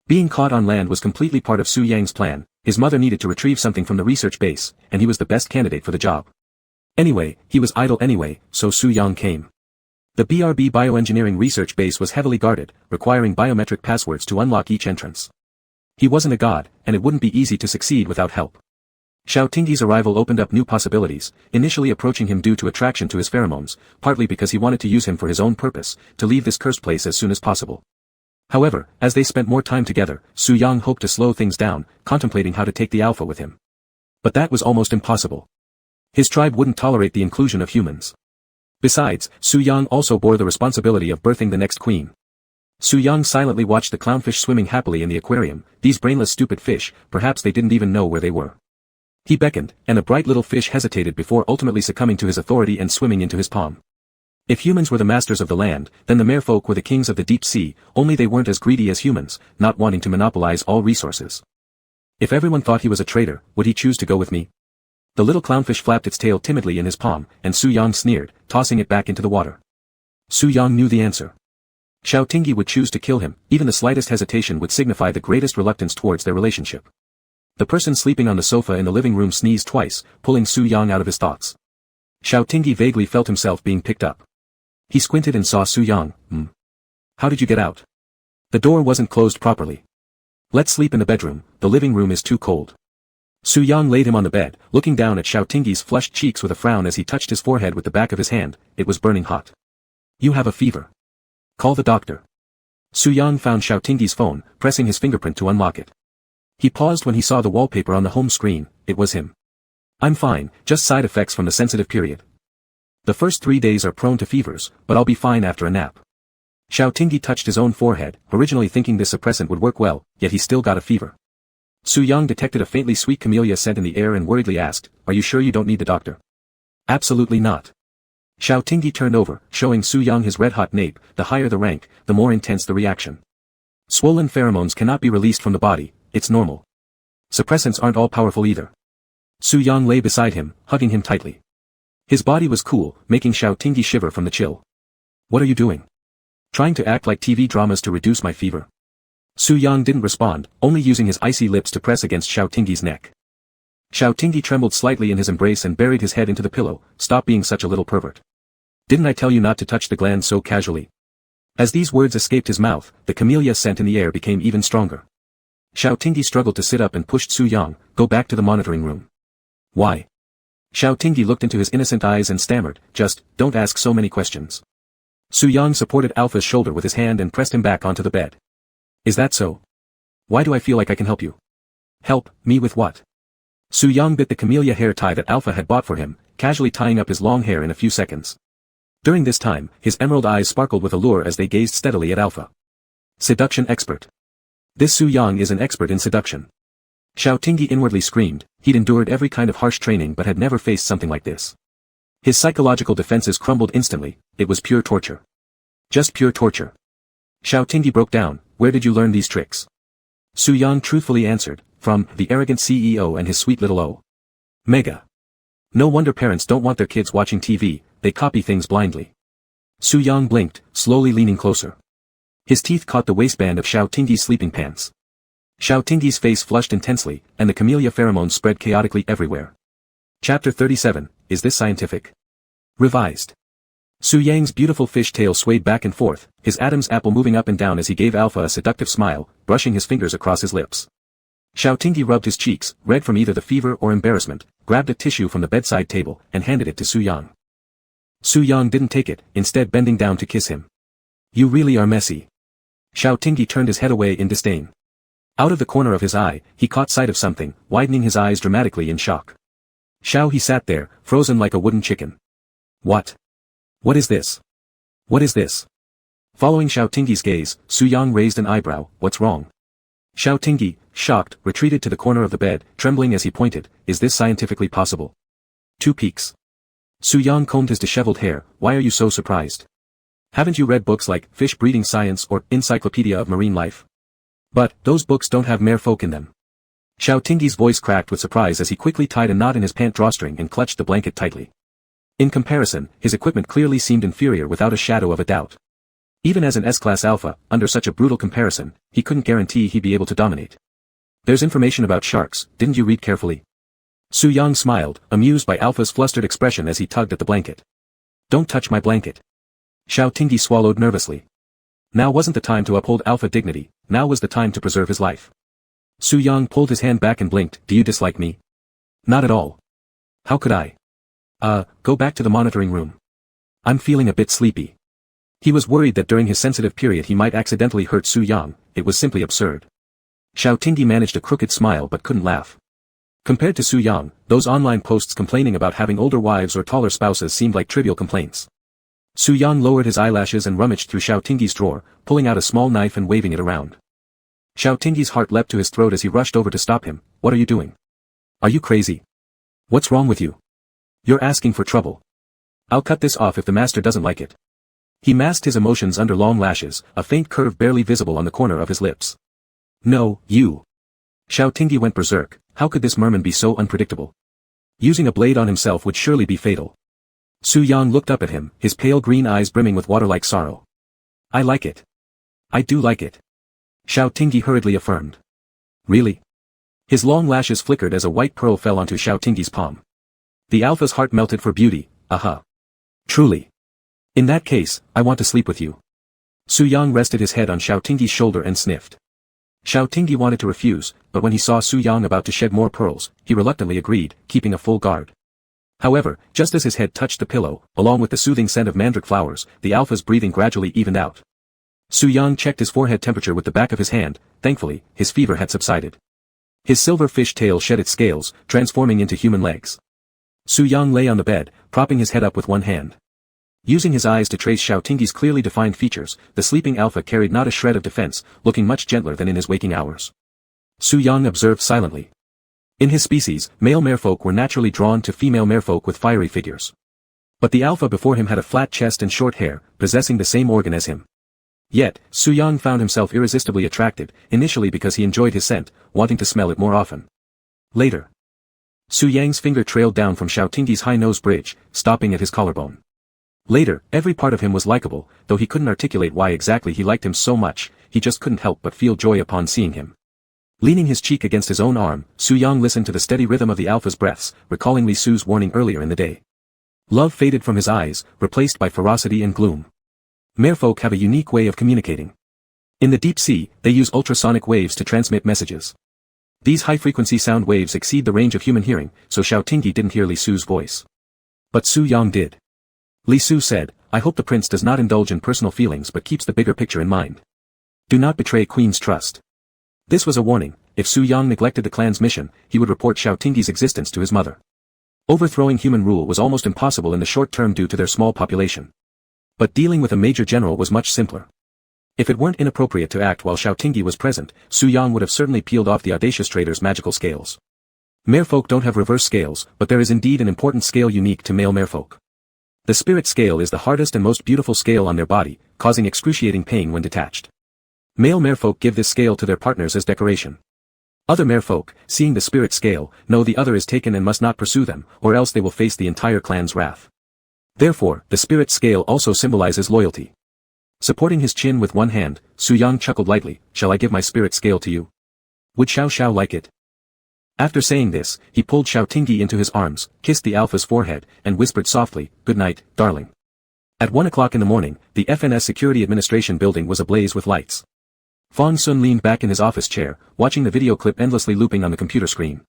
Being caught on land was completely part of Su Yang's plan, his mother needed to retrieve something from the research base, and he was the best candidate for the job. Anyway, he was idle anyway, so Su Yang came. The BRB bioengineering research base was heavily guarded, requiring biometric passwords to unlock each entrance. He wasn't a god, and it wouldn't be easy to succeed without help. Xiao Tingyi's arrival opened up new possibilities, initially approaching him due to attraction to his pheromones, partly because he wanted to use him for his own purpose, to leave this cursed place as soon as possible. However, as they spent more time together, Su Yang hoped to slow things down, contemplating how to take the alpha with him. But that was almost impossible. His tribe wouldn't tolerate the inclusion of humans. Besides, Su Yang also bore the responsibility of birthing the next queen. Su Yang silently watched the clownfish swimming happily in the aquarium. These brainless stupid fish, perhaps they didn't even know where they were. He beckoned, and a bright little fish hesitated before ultimately succumbing to his authority and swimming into his palm. If humans were the masters of the land, then the merfolk were the kings of the deep sea, only they weren't as greedy as humans, not wanting to monopolize all resources. If everyone thought he was a traitor, would he choose to go with me? The little clownfish flapped its tail timidly in his palm, and Su Yang sneered, tossing it back into the water. Su Yang knew the answer. Xiao Tingyi would choose to kill him, even the slightest hesitation would signify the greatest reluctance towards their relationship. The person sleeping on the sofa in the living room sneezed twice, pulling Su Yang out of his thoughts. Xiao Tingyi vaguely felt himself being picked up. He squinted and saw Su Yang. How did you get out? The door wasn't closed properly. Let's sleep in the bedroom, the living room is too cold. Su Yang laid him on the bed, looking down at Xiao Tingyi's flushed cheeks with a frown as he touched his forehead with the back of his hand. It was burning hot. You have a fever. Call the doctor. Su Yang found Xiao Tingyi's phone, pressing his fingerprint to unlock it. He paused when he saw the wallpaper on the home screen. It was him. I'm fine, just side effects from the sensitive period. The first 3 days are prone to fevers, but I'll be fine after a nap. Xiao Tingyi touched his own forehead, originally thinking this suppressant would work well, yet he still got a fever. Su Yang detected a faintly sweet camellia scent in the air and worriedly asked, Are you sure you don't need the doctor? Absolutely not. Xiao Tingyi turned over, showing Su Yang his red-hot nape. The higher the rank, the more intense the reaction. Swollen pheromones cannot be released from the body, it's normal. Suppressants aren't all powerful either. Su Yang lay beside him, hugging him tightly. His body was cool, making Xiao Tingyi shiver from the chill. What are you doing? Trying to act like TV dramas to reduce my fever. Su Yang didn't respond, only using his icy lips to press against Xiao Tingyi's neck. Xiao Tingyi trembled slightly in his embrace and buried his head into the pillow. Stop being such a little pervert. Didn't I tell you not to touch the gland so casually? As these words escaped his mouth, the camellia scent in the air became even stronger. Xiao Tingyi struggled to sit up and pushed Su Yang, go back to the monitoring room. Why? Xiao Tingyi looked into his innocent eyes and stammered, just, don't ask so many questions. Su Yang supported Alpha's shoulder with his hand and pressed him back onto the bed. Is that so? Why do I feel like I can help you? Help, me with what? Su Yang bit the camellia hair tie that Alpha had bought for him, casually tying up his long hair in a few seconds. During this time, his emerald eyes sparkled with allure as they gazed steadily at Alpha. Seduction expert. This Su Yang is an expert in seduction. Xiao Tingyi inwardly screamed. He'd endured every kind of harsh training but had never faced something like this. His psychological defenses crumbled instantly. It was pure torture. Just pure torture. Xiao Tingyi broke down. Where did you learn these tricks? Su Yang truthfully answered, from the arrogant CEO and his sweet little Omega. No wonder parents don't want their kids watching TV, they copy things blindly. Su Yang blinked, slowly leaning closer. His teeth caught the waistband of Xiao Tingyi's sleeping pants. Xiao Tingyi's face flushed intensely, and the camellia pheromones spread chaotically everywhere. Chapter 37, Is this scientific? Revised. Su Yang's beautiful fish tail swayed back and forth, his Adam's apple moving up and down as he gave Alpha a seductive smile, brushing his fingers across his lips. Xiao Tingyi rubbed his cheeks, red from either the fever or embarrassment, grabbed a tissue from the bedside table, and handed it to Su Yang. Su Yang didn't take it, instead bending down to kiss him. You really are messy. Xiao Tingyi turned his head away in disdain. Out of the corner of his eye, he caught sight of something, widening his eyes dramatically in shock. Xiao he sat there, frozen like a wooden chicken. What? What is this? What is this? Following Xiao Tingyi's gaze, Su Yang raised an eyebrow. What's wrong? Xiao Tingyi, shocked, retreated to the corner of the bed, trembling as he pointed. Is this scientifically possible? 2 peaks. Su Yang combed his disheveled hair. Why are you so surprised? Haven't you read books like Fish Breeding Science or Encyclopedia of Marine Life? But, those books don't have merfolk in them. Xiao Tingyi's voice cracked with surprise as he quickly tied a knot in his pant drawstring and clutched the blanket tightly. In comparison, his equipment clearly seemed inferior without a shadow of a doubt. Even as an S-Class Alpha, under such a brutal comparison, he couldn't guarantee he'd be able to dominate. There's information about sharks, didn't you read carefully? Su Yang smiled, amused by Alpha's flustered expression as he tugged at the blanket. Don't touch my blanket. Xiao Tingyi swallowed nervously. Now wasn't the time to uphold alpha dignity, now was the time to preserve his life. Su Yang pulled his hand back and blinked. Do you dislike me? Not at all. How could I? Go back to the monitoring room. I'm feeling a bit sleepy. He was worried that during his sensitive period he might accidentally hurt Su Yang. It was simply absurd. Xiao Tingyi managed a crooked smile but couldn't laugh. Compared to Su Yang, those online posts complaining about having older wives or taller spouses seemed like trivial complaints. Su Yang lowered his eyelashes and rummaged through Xiao Tingyi's drawer, pulling out a small knife and waving it around. Xiao Tingyi's heart leapt to his throat as he rushed over to stop him. What are you doing? Are you crazy? What's wrong with you? You're asking for trouble. I'll cut this off if the master doesn't like it. He masked his emotions under long lashes, a faint curve barely visible on the corner of his lips. No, you. Xiao Tingyi went berserk. How could this merman be so unpredictable? Using a blade on himself would surely be fatal. Su Yang looked up at him, his pale green eyes brimming with water-like sorrow. I like it. I do like it. Xiao Tingyi hurriedly affirmed. Really? His long lashes flickered as a white pearl fell onto Xiao Tingyi's palm. The alpha's heart melted for beauty, aha. Truly. In that case, I want to sleep with you. Su Yang rested his head on Xiao Tingyi's shoulder and sniffed. Xiao Tingyi wanted to refuse, but when he saw Su Yang about to shed more pearls, he reluctantly agreed, keeping a full guard. However, just as his head touched the pillow, along with the soothing scent of mandrake flowers, the alpha's breathing gradually evened out. Su Yang checked his forehead temperature with the back of his hand. Thankfully, his fever had subsided. His silver fish tail shed its scales, transforming into human legs. Su Yang lay on the bed, propping his head up with one hand. Using his eyes to trace Xiao Tingyi's clearly defined features, the sleeping alpha carried not a shred of defense, looking much gentler than in his waking hours. Su Yang observed silently. In his species, male merfolk were naturally drawn to female merfolk with fiery figures. But the alpha before him had a flat chest and short hair, possessing the same organ as him. Yet, Su Yang found himself irresistibly attracted, initially because he enjoyed his scent, wanting to smell it more often. Later, Su Yang's finger trailed down from Xiao Tingyi's high nose bridge, stopping at his collarbone. Later, every part of him was likable, though he couldn't articulate why exactly he liked him so much, he just couldn't help but feel joy upon seeing him. Leaning his cheek against his own arm, Su Yang listened to the steady rhythm of the alpha's breaths, recalling Li Su's warning earlier in the day. Love faded from his eyes, replaced by ferocity and gloom. Merfolk have a unique way of communicating. In the deep sea, they use ultrasonic waves to transmit messages. These high-frequency sound waves exceed the range of human hearing, so Xiao Tingyi didn't hear Li Su's voice. But Su Yang did. Li Su said, I hope the prince does not indulge in personal feelings but keeps the bigger picture in mind. Do not betray Queen's trust. This was a warning. If Su Yang neglected the clan's mission, he would report Xiao Tingyi's existence to his mother. Overthrowing human rule was almost impossible in the short term due to their small population. But dealing with a major general was much simpler. If it weren't inappropriate to act while Xiao Tingyi was present, Su Yang would have certainly peeled off the audacious trader's magical scales. Merfolk don't have reverse scales, but there is indeed an important scale unique to male merfolk. The spirit scale is the hardest and most beautiful scale on their body, causing excruciating pain when detached. Male merfolk give this scale to their partners as decoration. Other merfolk, seeing the spirit scale, know the other is taken and must not pursue them, or else they will face the entire clan's wrath. Therefore, the spirit scale also symbolizes loyalty. Supporting his chin with one hand, Su Yang chuckled lightly, shall I give my spirit scale to you? Would Xiao Xiao like it? After saying this, he pulled Xiao Tingyi into his arms, kissed the alpha's forehead, and whispered softly, good night, darling. At 1 o'clock in the morning, the FNS Security Administration building was ablaze with lights. Fang Sun leaned back in his office chair, watching the video clip endlessly looping on the computer screen.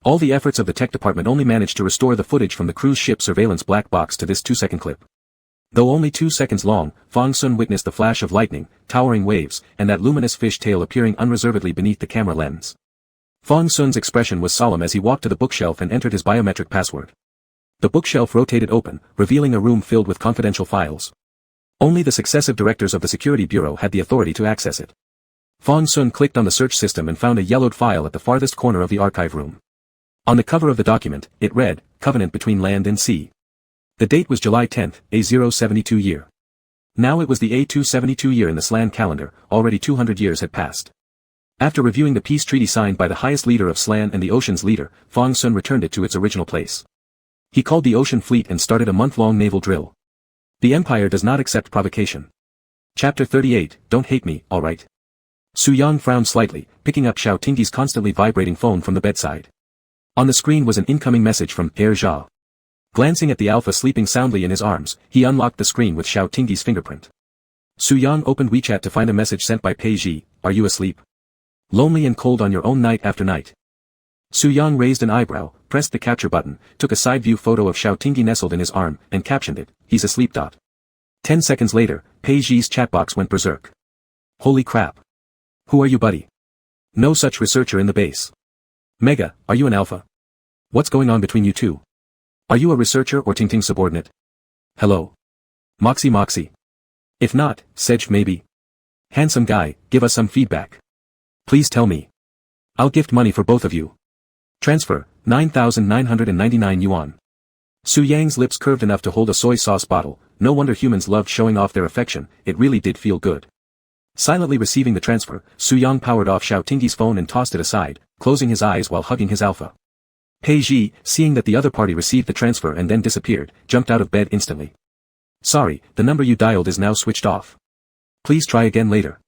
All the efforts of the tech department only managed to restore the footage from the cruise ship surveillance black box to this 2-second clip. Though only 2 seconds long, Fang Sun witnessed the flash of lightning, towering waves, and that luminous fish tail appearing unreservedly beneath the camera lens. Fang Sun's expression was solemn as he walked to the bookshelf and entered his biometric password. The bookshelf rotated open, revealing a room filled with confidential files. Only the successive directors of the Security Bureau had the authority to access it. Fang Sun clicked on the search system and found a yellowed file at the farthest corner of the archive room. On the cover of the document, it read, Covenant between Land and Sea. The date was July 10th, A072 year. Now it was the A272 year in the Slan calendar, already 200 years had passed. After reviewing the peace treaty signed by the highest leader of Slan and the ocean's leader, Fang Sun returned it to its original place. He called the ocean fleet and started a month-long naval drill. The Empire does not accept provocation. Chapter 38, Don't hate me, alright. Su Yang frowned slightly, picking up Xiao Tingyi's constantly vibrating phone from the bedside. On the screen was an incoming message from Air Jia. Glancing at the alpha sleeping soundly in his arms, he unlocked the screen with Xiao Tingyi's fingerprint. Su Yang opened WeChat to find a message sent by Pei Ji. Are you asleep? Lonely and cold on your own night after night. Su Yang raised an eyebrow, pressed the capture button, took a side view photo of Xiao Tingyi nestled in his arm, and captioned it, he's asleep. 10 seconds later, Pei Ji's chatbox went berserk. Holy crap. Who are you, buddy? No such researcher in the base. Mega, are you an alpha? What's going on between you two? Are you a researcher or Tingting's subordinate? Hello? Moxie. If not, Sedge maybe. Handsome guy, give us some feedback. Please tell me. I'll gift money for both of you. Transfer, 9,999 yuan. Su Yang's lips curved enough to hold a soy sauce bottle. No wonder humans loved showing off their affection, it really did feel good. Silently receiving the transfer, Su Yang powered off Xiao Tingyi's phone and tossed it aside, closing his eyes while hugging his alpha. Pei Ji, seeing that the other party received the transfer and then disappeared, jumped out of bed instantly. Sorry, the number you dialed is now switched off. Please try again later.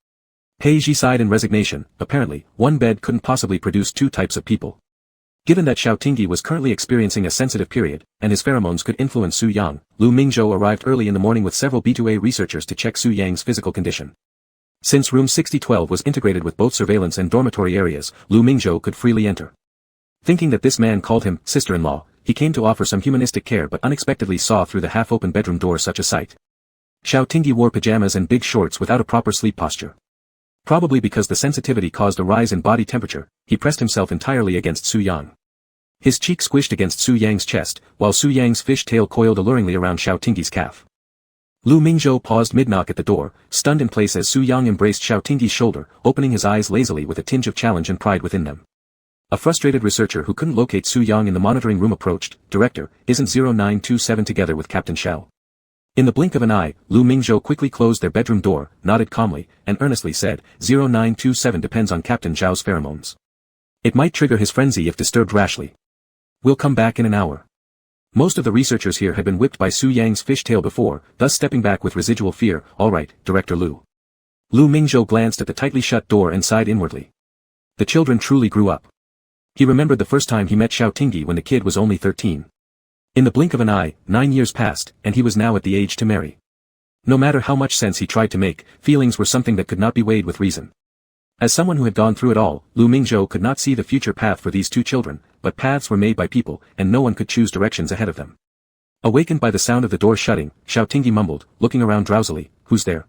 Pei Ji sighed in resignation. Apparently, one bed couldn't possibly produce two types of people. Given that Xiao Tingyi was currently experiencing a sensitive period, and his pheromones could influence Su Yang, Lu Mingzhou arrived early in the morning with several B2A researchers to check Su Yang's physical condition. Since room 6012 was integrated with both surveillance and dormitory areas, Lu Mingzhou could freely enter. Thinking that this man called him sister-in-law, he came to offer some humanistic care but unexpectedly saw through the half-open bedroom door such a sight. Xiao Tingyi wore pajamas and big shorts without a proper sleep posture. Probably because the sensitivity caused a rise in body temperature, he pressed himself entirely against Su Yang. His cheek squished against Su Yang's chest, while Su Yang's fish tail coiled alluringly around Xiao Tingyi's calf. Lu Mingzhou paused mid-knock at the door, stunned in place as Su Yang embraced Xiao Tingyi's shoulder, opening his eyes lazily with a tinge of challenge and pride within them. A frustrated researcher who couldn't locate Su Yang in the monitoring room approached, Director, isn't 0927 together with Captain Shell? In the blink of an eye, Lu Mingzhou quickly closed their bedroom door, nodded calmly, and earnestly said, 0927 depends on Captain Zhao's pheromones. It might trigger his frenzy if disturbed rashly. We'll come back in an hour. Most of the researchers here had been whipped by Su Yang's fishtail before, thus stepping back with residual fear. All right, Director Lu. Lu Mingzhou glanced at the tightly shut door and sighed inwardly. The children truly grew up. He remembered the first time he met Xiao Tingyi when the kid was only 13. In the blink of an eye, 9 years passed, and he was now at the age to marry. No matter how much sense he tried to make, feelings were something that could not be weighed with reason. As someone who had gone through it all, Lu Mingzhou could not see the future path for these two children, but paths were made by people, and no one could choose directions ahead of them. Awakened by the sound of the door shutting, Xiao Tingyi mumbled, looking around drowsily, who's there?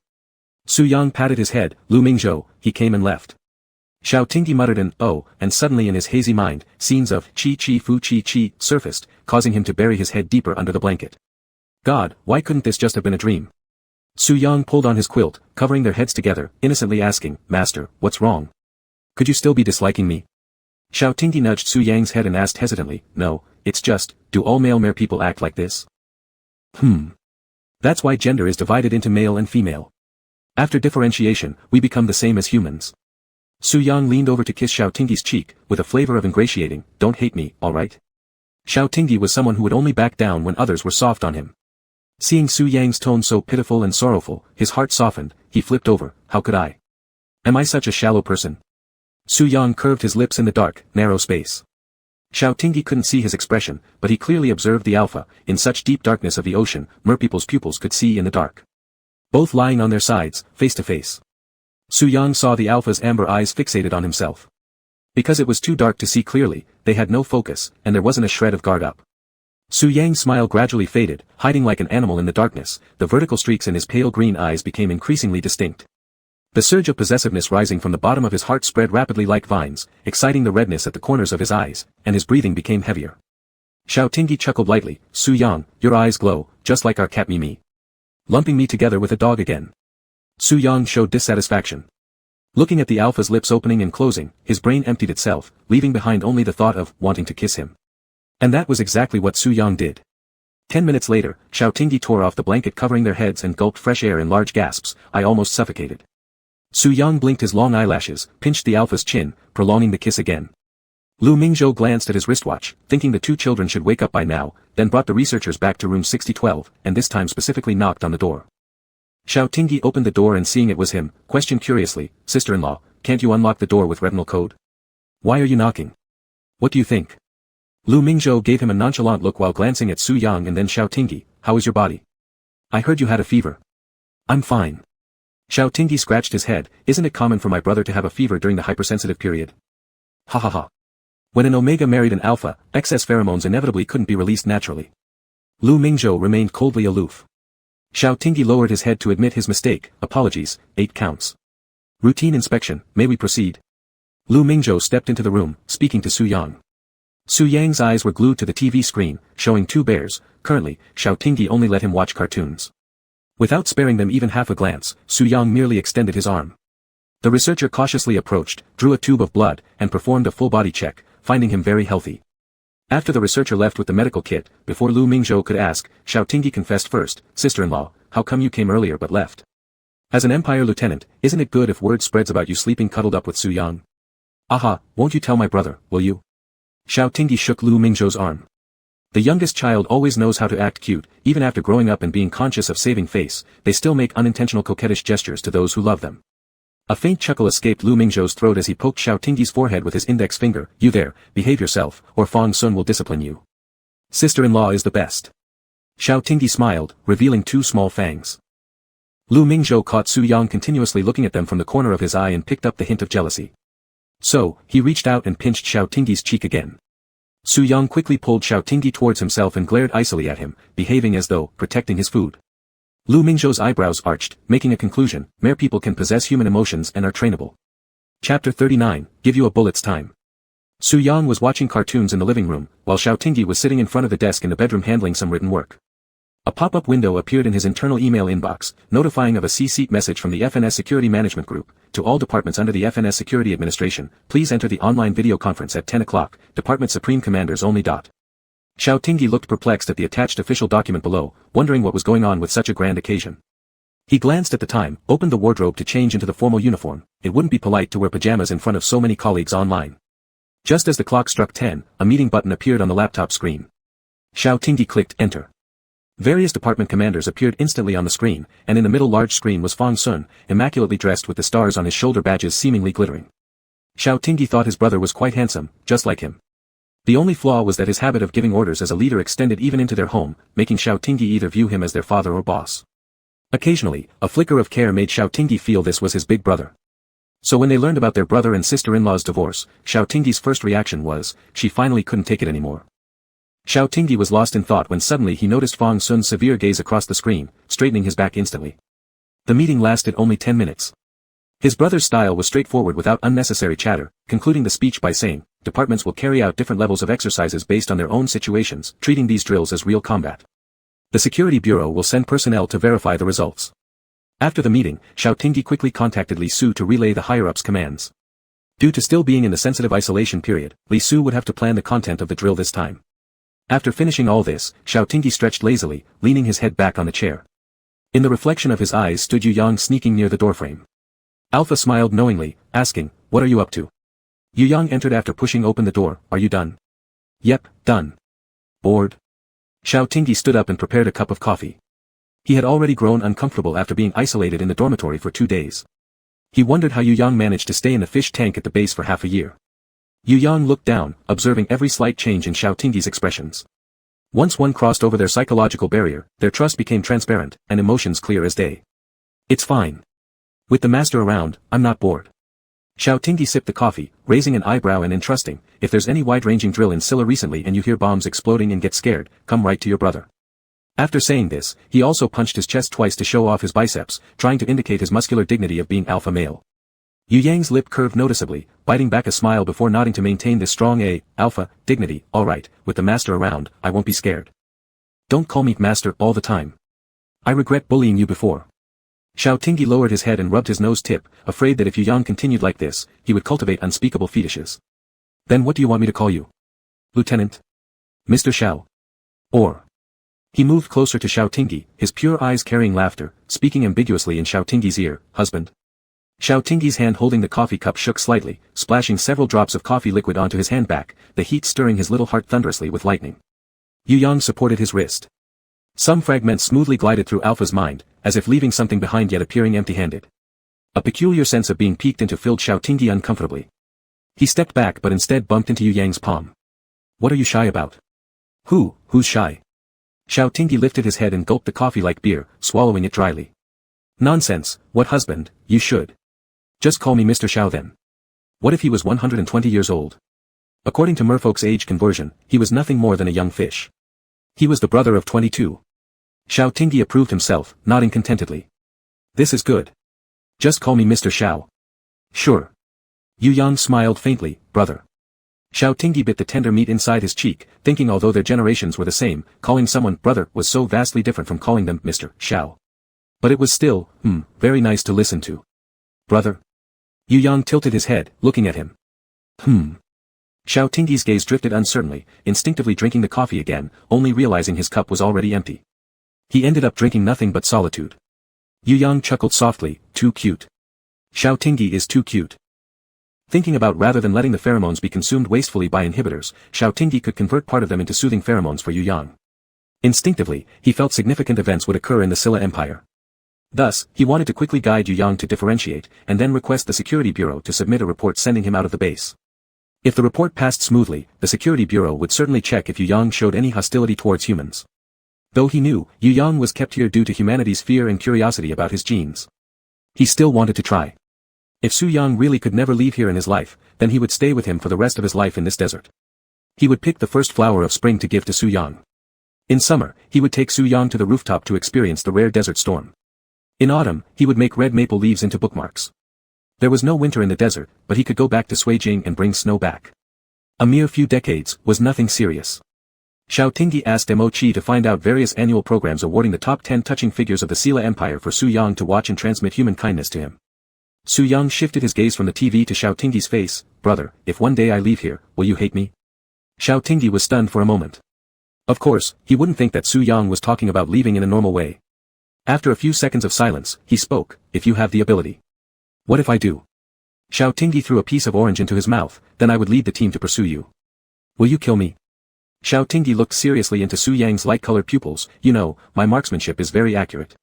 Su Yang patted his head, Lu Mingzhou, he came and left. Xiao Tingyi muttered an oh, and suddenly in his hazy mind, scenes of chi fu chi surfaced, causing him to bury his head deeper under the blanket. God, why couldn't this just have been a dream? Su Yang pulled on his quilt, covering their heads together, innocently asking, Master, what's wrong? Could you still be disliking me? Xiao Tingyi nudged Su Yang's head and asked hesitantly, no, it's just, do all male people act like this? That's why gender is divided into male and female. After differentiation, we become the same as humans. Su Yang leaned over to kiss Xiao Tingyi's cheek, with a flavor of ingratiating, don't hate me, alright? Xiao Tingyi was someone who would only back down when others were soft on him. Seeing Su Yang's tone so pitiful and sorrowful, his heart softened, he flipped over, how could I? Am I such a shallow person? Su Yang curved his lips in the dark, narrow space. Xiao Tingyi couldn't see his expression, but he clearly observed the alpha, in such deep darkness of the ocean, merpeople's pupils could see in the dark. Both lying on their sides, face to face. Su Yang saw the alpha's amber eyes fixated on himself. Because it was too dark to see clearly, they had no focus, and there wasn't a shred of guard up. Su Yang's smile gradually faded, hiding like an animal in the darkness, the vertical streaks in his pale green eyes became increasingly distinct. The surge of possessiveness rising from the bottom of his heart spread rapidly like vines, exciting the redness at the corners of his eyes, and his breathing became heavier. Xiao Tingyi chuckled lightly, Su Yang, your eyes glow, just like our cat Mimi. Lumping me together with a dog again. Su Yang showed dissatisfaction. Looking at the alpha's lips opening and closing, his brain emptied itself, leaving behind only the thought of wanting to kiss him. And that was exactly what Su Yang did. 10 minutes later, Xiao Tingyi tore off the blanket covering their heads and gulped fresh air in large gasps. I almost suffocated. Su Yang blinked his long eyelashes, pinched the alpha's chin, prolonging the kiss again. Lu Mingzhou glanced at his wristwatch, thinking the two children should wake up by now, then brought the researchers back to room 6012, and this time specifically knocked on the door. Xiao Tingyi opened the door and seeing it was him, questioned curiously, sister-in-law, can't you unlock the door with retinal code? Why are you knocking? What do you think? Lu Mingzhou gave him a nonchalant look while glancing at Su Yang and then Xiao Tingyi, how is your body? I heard you had a fever. I'm fine. Xiao Tingyi scratched his head, isn't it common for my brother to have a fever during the hypersensitive period? Ha ha ha. When an omega married an alpha, excess pheromones inevitably couldn't be released naturally. Lu Mingzhou remained coldly aloof. Xiao Tingyi lowered his head to admit his mistake, apologies, 8 counts. Routine inspection, may we proceed? Lu Mingzhou stepped into the room, speaking to Su Yang. Su Yang's eyes were glued to the TV screen, showing 2 bears. Currently, Xiao Tingyi only let him watch cartoons. Without sparing them even half a glance, Su Yang merely extended his arm. The researcher cautiously approached, drew a tube of blood, and performed a full-body check, finding him very healthy. After the researcher left with the medical kit, before Lu Mingzhou could ask, Xiao Tingyi confessed first, sister-in-law, how come you came earlier but left? As an Empire lieutenant, isn't it good if word spreads about you sleeping cuddled up with Su Yang? Aha, won't you tell my brother, will you? Xiao Tingyi shook Lu Mingzhou's arm. The youngest child always knows how to act cute, even after growing up and being conscious of saving face, they still make unintentional coquettish gestures to those who love them. A faint chuckle escaped Lu Mingzhou's throat as he poked Xiao Tingyi's forehead with his index finger, you there, behave yourself, or Fang Sun will discipline you. Sister-in-law is the best. Xiao Tingyi smiled, revealing 2 small fangs. Lu Mingzhou caught Su Yang continuously looking at them from the corner of his eye and picked up the hint of jealousy. So, he reached out and pinched Xiao Tingyi's cheek again. Su Yang quickly pulled Xiao Tingyi towards himself and glared icily at him, behaving as though protecting his food. Lu Mingzhou's eyebrows arched, making a conclusion, mere people can possess human emotions and are trainable. Chapter 39, Give You a Bullet's Time. Su Yang was watching cartoons in the living room, while Xiao Tingyi was sitting in front of the desk in the bedroom handling some written work. A pop-up window appeared in his internal email inbox, notifying of a CC message from the FNS Security Management Group. To all departments under the FNS Security Administration, please enter the online video conference at 10 o'clock, Department Supreme Commanders only. Xiao Tingyi looked perplexed at the attached official document below, wondering what was going on with such a grand occasion. He glanced at the time, opened the wardrobe to change into the formal uniform. It wouldn't be polite to wear pajamas in front of so many colleagues online. Just as the clock struck 10, a meeting button appeared on the laptop screen. Xiao Tingyi clicked enter. Various department commanders appeared instantly on the screen, and in the middle large screen was Fang Sun, immaculately dressed with the stars on his shoulder badges seemingly glittering. Xiao Tingyi thought his brother was quite handsome, just like him. The only flaw was that his habit of giving orders as a leader extended even into their home, making Xiao Tingyi either view him as their father or boss. Occasionally, a flicker of care made Xiao Tingyi feel this was his big brother. So when they learned about their brother and sister-in-law's divorce, Xiao Tingyi's first reaction was, she finally couldn't take it anymore. Xiao Tingyi was lost in thought when suddenly he noticed Fang Sun's severe gaze across the screen, straightening his back instantly. The meeting lasted only 10 minutes. His brother's style was straightforward without unnecessary chatter, concluding the speech by saying, departments will carry out different levels of exercises based on their own situations, treating these drills as real combat. The Security Bureau will send personnel to verify the results. After the meeting, Xiao Tingyi quickly contacted Li Su to relay the higher-ups' commands. Due to still being in the sensitive isolation period, Li Su would have to plan the content of the drill this time. After finishing all this, Xiao Tingyi stretched lazily, leaning his head back on the chair. In the reflection of his eyes stood Yu Yang sneaking near the doorframe. Alpha smiled knowingly, asking, what are you up to? Yu Yang entered after pushing open the door, are you done? Yep, done. Bored? Xiao Tingyi stood up and prepared a cup of coffee. He had already grown uncomfortable after being isolated in the dormitory for 2 days. He wondered how Yu Yang managed to stay in the fish tank at the base for half a year. Yu Yang looked down, observing every slight change in Xiao Tingyi's expressions. Once one crossed over their psychological barrier, their trust became transparent, and emotions clear as day. It's fine. With the master around, I'm not bored. Xiao Tingyi sipped the coffee, raising an eyebrow and entrusting, if there's any wide-ranging drill in Silla recently and you hear bombs exploding and get scared, come right to your brother. After saying this, he also punched his chest twice to show off his biceps, trying to indicate his muscular dignity of being alpha male. Yu Yang's lip curved noticeably, biting back a smile before nodding to maintain this strong alpha, dignity, alright, with the master around, I won't be scared. Don't call me master all the time. I regret bullying you before. Xiao Tingyi lowered his head and rubbed his nose tip, afraid that if Yu Yang continued like this, he would cultivate unspeakable fetishes. Then what do you want me to call you? Lieutenant? Mr. Xiao? Or? He moved closer to Xiao Tingyi, his pure eyes carrying laughter, speaking ambiguously in Xiao Tingyi's ear, husband. Xiao Tingyi's hand holding the coffee cup shook slightly, splashing several drops of coffee liquid onto his hand back, the heat stirring his little heart thunderously with lightning. Yu Yang supported his wrist. Some fragments smoothly glided through Alpha's mind, as if leaving something behind yet appearing empty-handed. A peculiar sense of being peeked into filled Xiao Tingyi uncomfortably. He stepped back but instead bumped into Yu Yang's palm. What are you shy about? Who's shy? Xiao Tingyi lifted his head and gulped the coffee like beer, swallowing it dryly. Nonsense, what husband, you should. Just call me Mr. Xiao then. What if he was 120 years old? According to merfolk's age conversion, he was nothing more than a young fish. He was the brother of 22. Xiao Tingyi approved himself, nodding contentedly. This is good. Just call me Mr. Xiao. Sure. Yu Yang smiled faintly, brother. Xiao Tingyi bit the tender meat inside his cheek, thinking although their generations were the same, calling someone brother was so vastly different from calling them Mr. Xiao. But it was still, very nice to listen to. Brother? Yu Yang tilted his head, looking at him. Xiao Tingyi's gaze drifted uncertainly, instinctively drinking the coffee again, only realizing his cup was already empty. He ended up drinking nothing but solitude. Yu Yang chuckled softly, too cute. Xiao Tingyi is too cute. Thinking about rather than letting the pheromones be consumed wastefully by inhibitors, Xiao Tingyi could convert part of them into soothing pheromones for Yu Yang. Instinctively, he felt significant events would occur in the Silla Empire. Thus, he wanted to quickly guide Yu Yang to differentiate, and then request the Security Bureau to submit a report sending him out of the base. If the report passed smoothly, the Security Bureau would certainly check if Yu Yang showed any hostility towards humans. Though he knew, Yu Yang was kept here due to humanity's fear and curiosity about his genes. He still wanted to try. If Su Yang really could never leave here in his life, then he would stay with him for the rest of his life in this desert. He would pick the first flower of spring to give to Su Yang. In summer, he would take Su Yang to the rooftop to experience the rare desert storm. In autumn, he would make red maple leaves into bookmarks. There was no winter in the desert, but he could go back to Suijing and bring snow back. A mere few decades was nothing serious. Xiao Tingyi asked Mo Qi to find out various annual programs awarding the top 10 touching figures of the Silla Empire for Su Yang to watch and transmit human kindness to him. Su Yang shifted his gaze from the TV to Xiao Tingyi's face. Brother, if one day I leave here, will you hate me? Xiao Tingyi was stunned for a moment. Of course, he wouldn't think that Su Yang was talking about leaving in a normal way. After a few seconds of silence, he spoke, if you have the ability. What if I do? Xiao Tingyi threw a piece of orange into his mouth, then I would lead the team to pursue you. Will you kill me? Xiao Tingyi looked seriously into Su Yang's light-colored pupils. You know, my marksmanship is very accurate.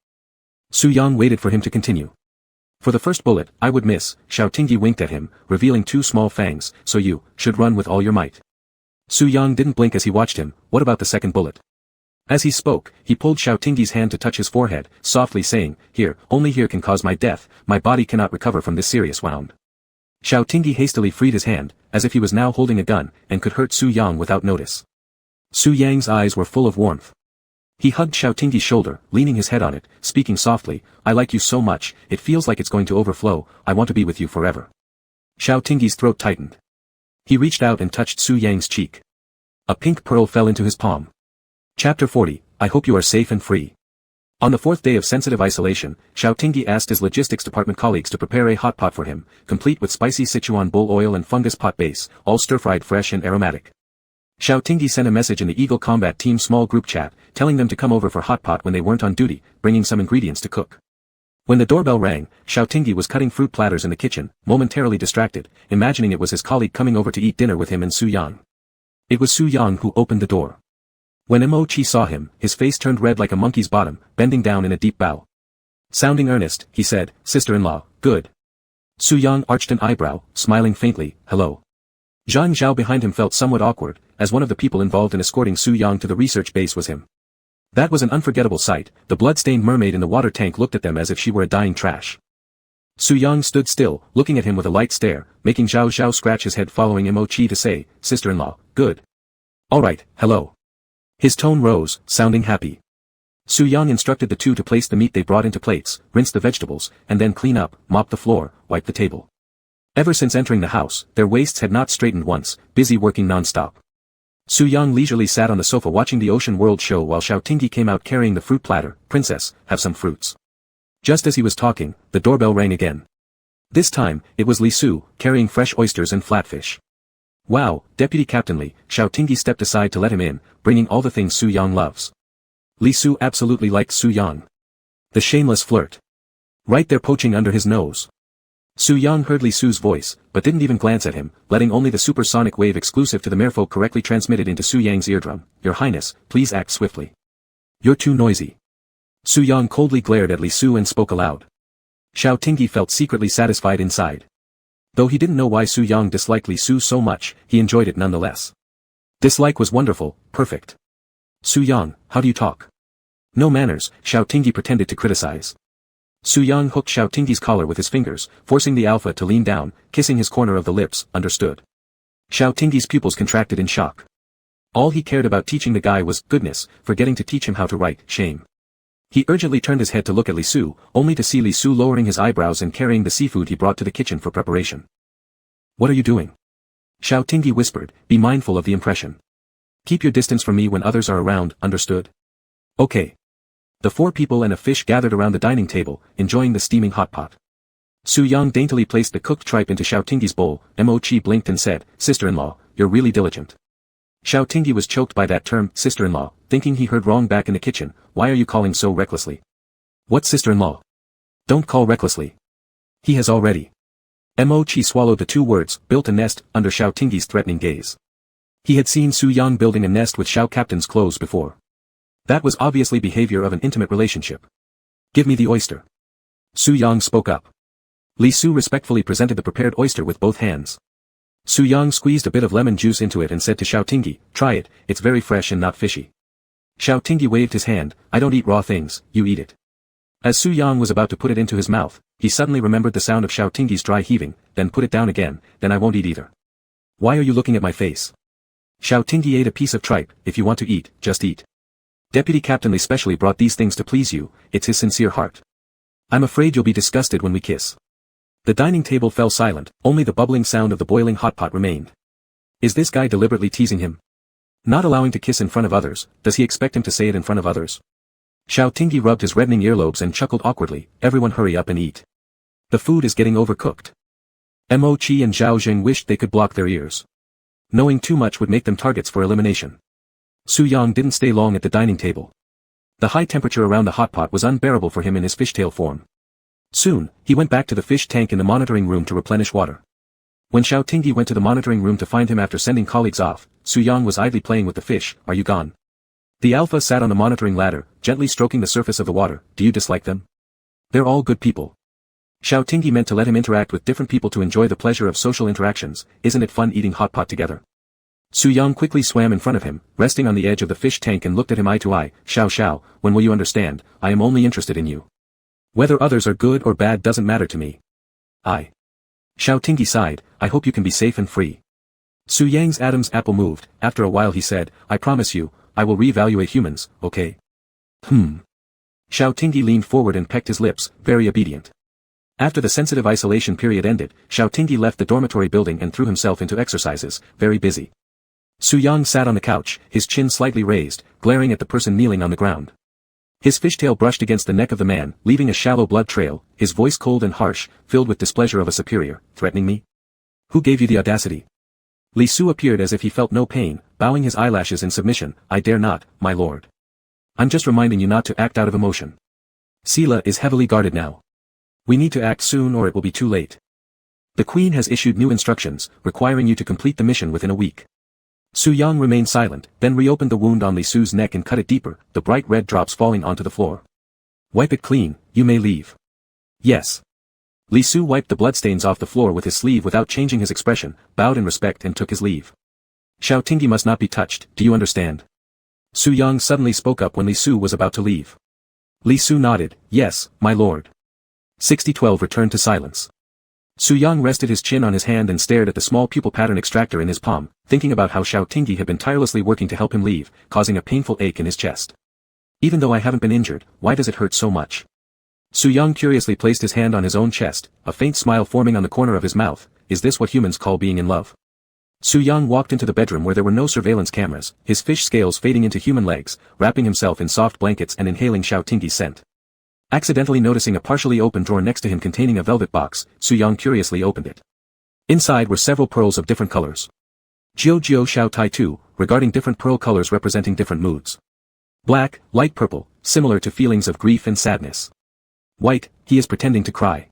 Su Yang waited for him to continue. For the first bullet, I would miss. Xiao Tingyi winked at him, revealing two small fangs, so you should run with all your might. Su Yang didn't blink as he watched him. What about the second bullet? As he spoke, he pulled Xiao Tingyi's hand to touch his forehead, softly saying, here, only here can cause my death, my body cannot recover from this serious wound. Xiao Tingyi hastily freed his hand, as if he was now holding a gun, and could hurt Su Yang without notice. Su Yang's eyes were full of warmth. He hugged Xiao Tingyi's shoulder, leaning his head on it, speaking softly, I like you so much, it feels like it's going to overflow, I want to be with you forever. Xiao Tingyi's throat tightened. He reached out and touched Su Yang's cheek. A pink pearl fell into his palm. Chapter 40, I hope you are safe and free. On the fourth day of sensitive isolation, Xiao Tingyi asked his logistics department colleagues to prepare a hot pot for him, complete with spicy Sichuan bull oil and fungus pot base, all stir-fried fresh and aromatic. Xiao Tingyi sent a message in the Eagle Combat Team small group chat, telling them to come over for hot pot when they weren't on duty, bringing some ingredients to cook. When the doorbell rang, Xiao Tingyi was cutting fruit platters in the kitchen, momentarily distracted, imagining it was his colleague coming over to eat dinner with him and Su Yang. It was Su Yang who opened the door. When Mo Qi saw him, his face turned red like a monkey's bottom, bending down in a deep bow. Sounding earnest, he said, sister-in-law, good. Su Yang arched an eyebrow, smiling faintly, hello. Zhang Zhao behind him felt somewhat awkward, as one of the people involved in escorting Su Yang to the research base was him. That was an unforgettable sight. The blood-stained mermaid in the water tank looked at them as if she were a dying trash. Su Yang stood still, looking at him with a light stare, making Zhao Zhao scratch his head following Mo Qi to say, sister-in-law, good. Alright, hello. His tone rose, sounding happy. Su Yang instructed the two to place the meat they brought into plates, rinse the vegetables, and then clean up, mop the floor, wipe the table. Ever since entering the house, their waists had not straightened once, busy working non-stop. Su Yang leisurely sat on the sofa watching the Ocean World show while Xiao Tingyi came out carrying the fruit platter. Princess, have some fruits. Just as he was talking, the doorbell rang again. This time, it was Li Su, carrying fresh oysters and flatfish. Wow, Deputy Captain Li, Xiao Tingyi stepped aside to let him in, bringing all the things Su Yang loves. Li Su absolutely liked Su Yang. The shameless flirt. Right there poaching under his nose. Su Yang heard Li Su's voice, but didn't even glance at him, letting only the supersonic wave exclusive to the merfolk correctly transmitted into Su Yang's eardrum. Your Highness, please act swiftly. You're too noisy. Su Yang coldly glared at Li Su and spoke aloud. Xiao Tingyi felt secretly satisfied inside. Though he didn't know why Su Yang disliked Li Su so much, he enjoyed it nonetheless. Dislike was wonderful, perfect. Su Yang, how do you talk? No manners, Xiao Tingyi pretended to criticize. Su Yang hooked Xiao Tingyi's collar with his fingers, forcing the alpha to lean down, kissing his corner of the lips, understood. Xiao Tingyi's pupils contracted in shock. All he cared about teaching the guy was goodness, forgetting to teach him how to write, shame. He urgently turned his head to look at Li Su, only to see Li Su lowering his eyebrows and carrying the seafood he brought to the kitchen for preparation. What are you doing? Xiao Tingyi whispered, be mindful of the impression. Keep your distance from me when others are around, understood? Okay. The 4 people and a fish gathered around the dining table, enjoying the steaming hot pot. Su Yang daintily placed the cooked tripe into Xiao Tingyi's bowl. Mo Chi blinked and said, sister-in-law, you're really diligent. Xiao Tingyi was choked by that term, sister-in-law, thinking he heard wrong back in the kitchen. Why are you calling so recklessly? What sister-in-law? Don't call recklessly. He has already. Mo Chi swallowed the 2 words, built a nest, under Xiao Tingyi's threatening gaze. He had seen Su Yang building a nest with Xiao Captain's clothes before. That was obviously behavior of an intimate relationship. Give me the oyster. Su Yang spoke up. Li Su respectfully presented the prepared oyster with both hands. Su Yang squeezed a bit of lemon juice into it and said to Xiao Tingyi, try it, it's very fresh and not fishy. Xiao Tingyi waved his hand, I don't eat raw things, you eat it. As Su Yang was about to put it into his mouth, he suddenly remembered the sound of Xiao Tingyi's dry heaving, then put it down again, then I won't eat either. Why are you looking at my face? Xiao Tingyi ate a piece of tripe, if you want to eat, just eat. Deputy Captain Li specially brought these things to please you, it's his sincere heart. I'm afraid you'll be disgusted when we kiss. The dining table fell silent, only the bubbling sound of the boiling hot pot remained. Is this guy deliberately teasing him? Not allowing to kiss in front of others, does he expect him to say it in front of others? Xiao Tingyi rubbed his reddening earlobes and chuckled awkwardly, everyone hurry up and eat. The food is getting overcooked. Mo Chi and Zhao Jing wished they could block their ears. Knowing too much would make them targets for elimination. Su Yang didn't stay long at the dining table. The high temperature around the hot pot was unbearable for him in his fishtail form. Soon, he went back to the fish tank in the monitoring room to replenish water. When Xiao Tingyi went to the monitoring room to find him after sending colleagues off, Su Yang was idly playing with the fish, are you gone? The alpha sat on the monitoring ladder, gently stroking the surface of the water, do you dislike them? They're all good people. Xiao Tingyi meant to let him interact with different people to enjoy the pleasure of social interactions, isn't it fun eating hot pot together? Su Yang quickly swam in front of him, resting on the edge of the fish tank and looked at him eye to eye, Xiao, when will you understand, I am only interested in you. Whether others are good or bad doesn't matter to me. Xiao Tingyi sighed, I hope you can be safe and free. Su Yang's Adam's apple moved, after a while he said, I promise you, I will re-evaluate humans, okay? Xiao Tingyi leaned forward and pecked his lips, very obedient. After the sensitive isolation period ended, Xiao Tingyi left the dormitory building and threw himself into exercises, very busy. Su Yang sat on the couch, his chin slightly raised, glaring at the person kneeling on the ground. His fishtail brushed against the neck of the man, leaving a shallow blood trail, his voice cold and harsh, filled with displeasure of a superior, threatening me? Who gave you the audacity? Li Su appeared as if he felt no pain, bowing his eyelashes in submission, I dare not, my lord. I'm just reminding you not to act out of emotion. Sila is heavily guarded now. We need to act soon or it will be too late. The Queen has issued new instructions, requiring you to complete the mission within a week. Su Yang remained silent, then reopened the wound on Li Su's neck and cut it deeper, the bright red drops falling onto the floor. Wipe it clean, you may leave. Yes. Li Su wiped the bloodstains off the floor with his sleeve without changing his expression, bowed in respect and took his leave. Xiao Tingyi must not be touched, do you understand? Su Yang suddenly spoke up when Li Su was about to leave. Li Su nodded, yes, my lord. 6012 returned to silence. Su Yang rested his chin on his hand and stared at the small pupil pattern extractor in his palm, thinking about how Xiao Tingyi had been tirelessly working to help him leave, causing a painful ache in his chest. Even though I haven't been injured, why does it hurt so much? Su Yang curiously placed his hand on his own chest, a faint smile forming on the corner of his mouth, is this what humans call being in love? Su Yang walked into the bedroom where there were no surveillance cameras, his fish scales fading into human legs, wrapping himself in soft blankets and inhaling Xiao Tingyi's scent. Accidentally noticing a partially open drawer next to him containing a velvet box, Su Yang curiously opened it. Inside were several pearls of different colors. Jiu Jiu Xiao Tai 2, regarding different pearl colors representing different moods. Black, light purple, similar to feelings of grief and sadness. White, he is pretending to cry.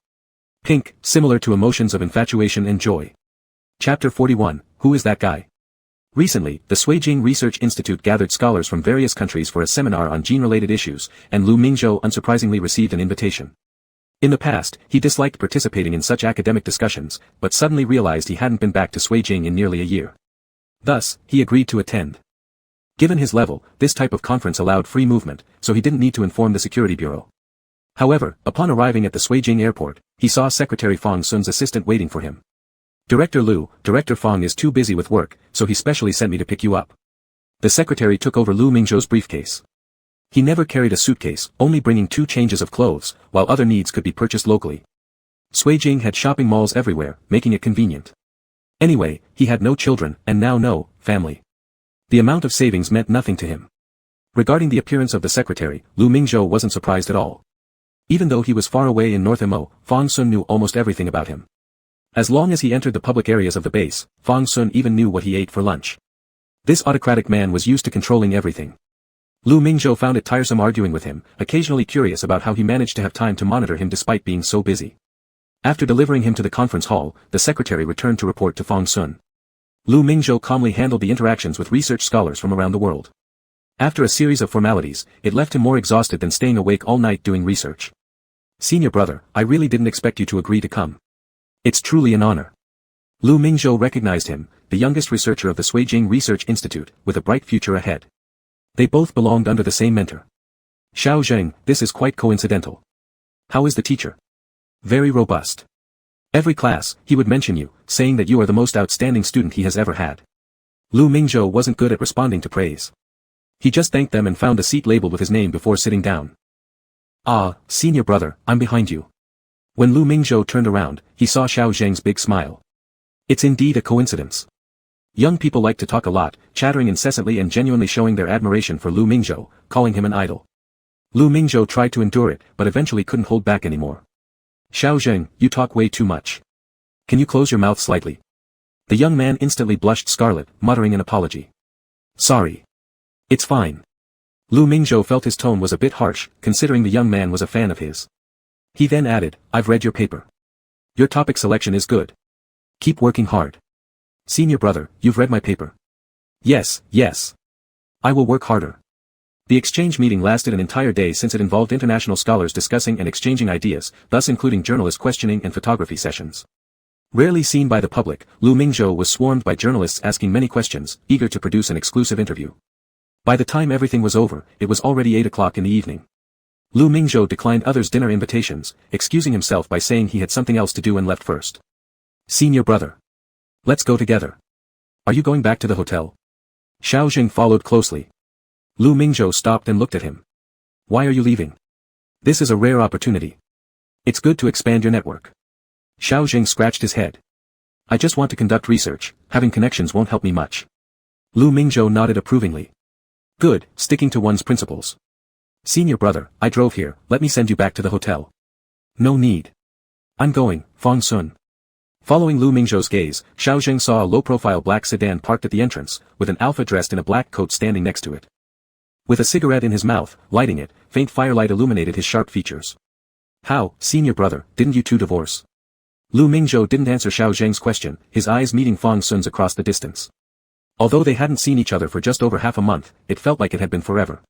Pink, similar to emotions of infatuation and joy. Chapter 41, Who is that guy? Recently, the Suijing Research Institute gathered scholars from various countries for a seminar on gene-related issues, and Lu Mingzhou unsurprisingly received an invitation. In the past, he disliked participating in such academic discussions, but suddenly realized he hadn't been back to Suijing in nearly a year. Thus, he agreed to attend. Given his level, this type of conference allowed free movement, so he didn't need to inform the security bureau. However, upon arriving at the Suijing airport, he saw Secretary Fang Sun's assistant waiting for him. Director Lu, Director Fang is too busy with work, so he specially sent me to pick you up. The secretary took over Lu Mingzhou's briefcase. He never carried a suitcase, only bringing 2 changes of clothes, while other needs could be purchased locally. Suijing had shopping malls everywhere, making it convenient. Anyway, he had no children, and now no family. The amount of savings meant nothing to him. Regarding the appearance of the secretary, Lu Mingzhou wasn't surprised at all. Even though he was far away in North Imo, Fang Sun knew almost everything about him. As long as he entered the public areas of the base, Fang Sun even knew what he ate for lunch. This autocratic man was used to controlling everything. Lu Mingzhou found it tiresome arguing with him, occasionally curious about how he managed to have time to monitor him despite being so busy. After delivering him to the conference hall, the secretary returned to report to Fang Sun. Lu Mingzhou calmly handled the interactions with research scholars from around the world. After a series of formalities, it left him more exhausted than staying awake all night doing research. Senior brother, I really didn't expect you to agree to come. It's truly an honor. Lu Mingzhou recognized him, the youngest researcher of the Suijing Research Institute, with a bright future ahead. They both belonged under the same mentor. Xiao Zheng, this is quite coincidental. How is the teacher? Very robust. Every class, he would mention you, saying that you are the most outstanding student he has ever had. Lu Mingzhou wasn't good at responding to praise. He just thanked them and found a seat labeled with his name before sitting down. Ah, senior brother, I'm behind you. When Lu Mingzhou turned around, he saw Xiao Zheng's big smile. It's indeed a coincidence. Young people like to talk a lot, chattering incessantly and genuinely showing their admiration for Lu Mingzhou, calling him an idol. Lu Mingzhou tried to endure it, but eventually couldn't hold back anymore. Xiao Zheng, you talk way too much. Can you close your mouth slightly? The young man instantly blushed scarlet, muttering an apology. Sorry. It's fine. Lu Mingzhou felt his tone was a bit harsh, considering the young man was a fan of his. He then added, I've read your paper. Your topic selection is good. Keep working hard. Senior brother, you've read my paper. Yes, yes. I will work harder. The exchange meeting lasted an entire day since it involved international scholars discussing and exchanging ideas, thus including journalist questioning and photography sessions. Rarely seen by the public, Lu Mingzhou was swarmed by journalists asking many questions, eager to produce an exclusive interview. By the time everything was over, it was already 8 o'clock in the evening. Lu Mingzhou declined others' dinner invitations, excusing himself by saying he had something else to do and left first. Senior brother. Let's go together. Are you going back to the hotel? Xiao Zheng followed closely. Lu Mingzhou stopped and looked at him. Why are you leaving? This is a rare opportunity. It's good to expand your network. Xiao Zheng scratched his head. I just want to conduct research, having connections won't help me much. Lu Mingzhou nodded approvingly. Good, sticking to one's principles. Senior brother, I drove here, let me send you back to the hotel. No need. I'm going, Fang Sun. Following Lu Mingzhou's gaze, Xiao Zheng saw a low-profile black sedan parked at the entrance, with an alpha dressed in a black coat standing next to it. With a cigarette in his mouth, lighting it, faint firelight illuminated his sharp features. How, senior brother, didn't you two divorce? Lu Mingzhou didn't answer Xiao Zheng's question, his eyes meeting Fang Sun's across the distance. Although they hadn't seen each other for just over half a month, it felt like it had been forever.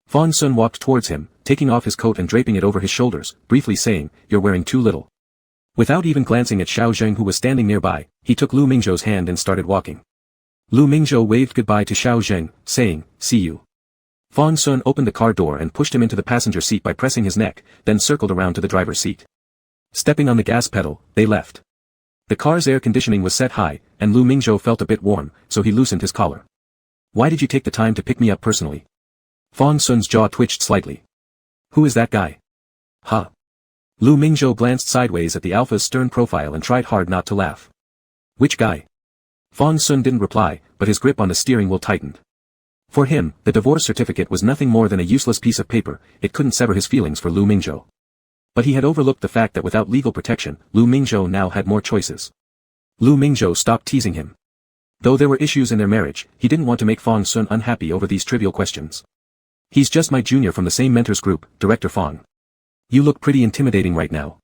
Fang Sun walked towards him, taking off his coat and draping it over his shoulders, briefly saying, You're wearing too little. Without even glancing at Xiao Zheng who was standing nearby, he took Lu Mingzhou's hand and started walking. Lu Mingzhou waved goodbye to Xiao Zheng, saying, See you. Fang Sun opened the car door and pushed him into the passenger seat by pressing his neck, then circled around to the driver's seat. Stepping on the gas pedal, they left. The car's air conditioning was set high, and Lu Mingzhou felt a bit warm, so he loosened his collar. Why did you take the time to pick me up personally? Fang Sun's jaw twitched slightly. Who is that guy? Huh? Lu Mingzhou glanced sideways at the Alpha's stern profile and tried hard not to laugh. Which guy? Fang Sun didn't reply, but his grip on the steering wheel tightened. For him, the divorce certificate was nothing more than a useless piece of paper, it couldn't sever his feelings for Lu Mingzhou. But he had overlooked the fact that without legal protection, Lu Mingzhou now had more choices. Lu Mingzhou stopped teasing him. Though there were issues in their marriage, he didn't want to make Fang Sun unhappy over these trivial questions. He's just my junior from the same mentors group, Director Fang. You look pretty intimidating right now.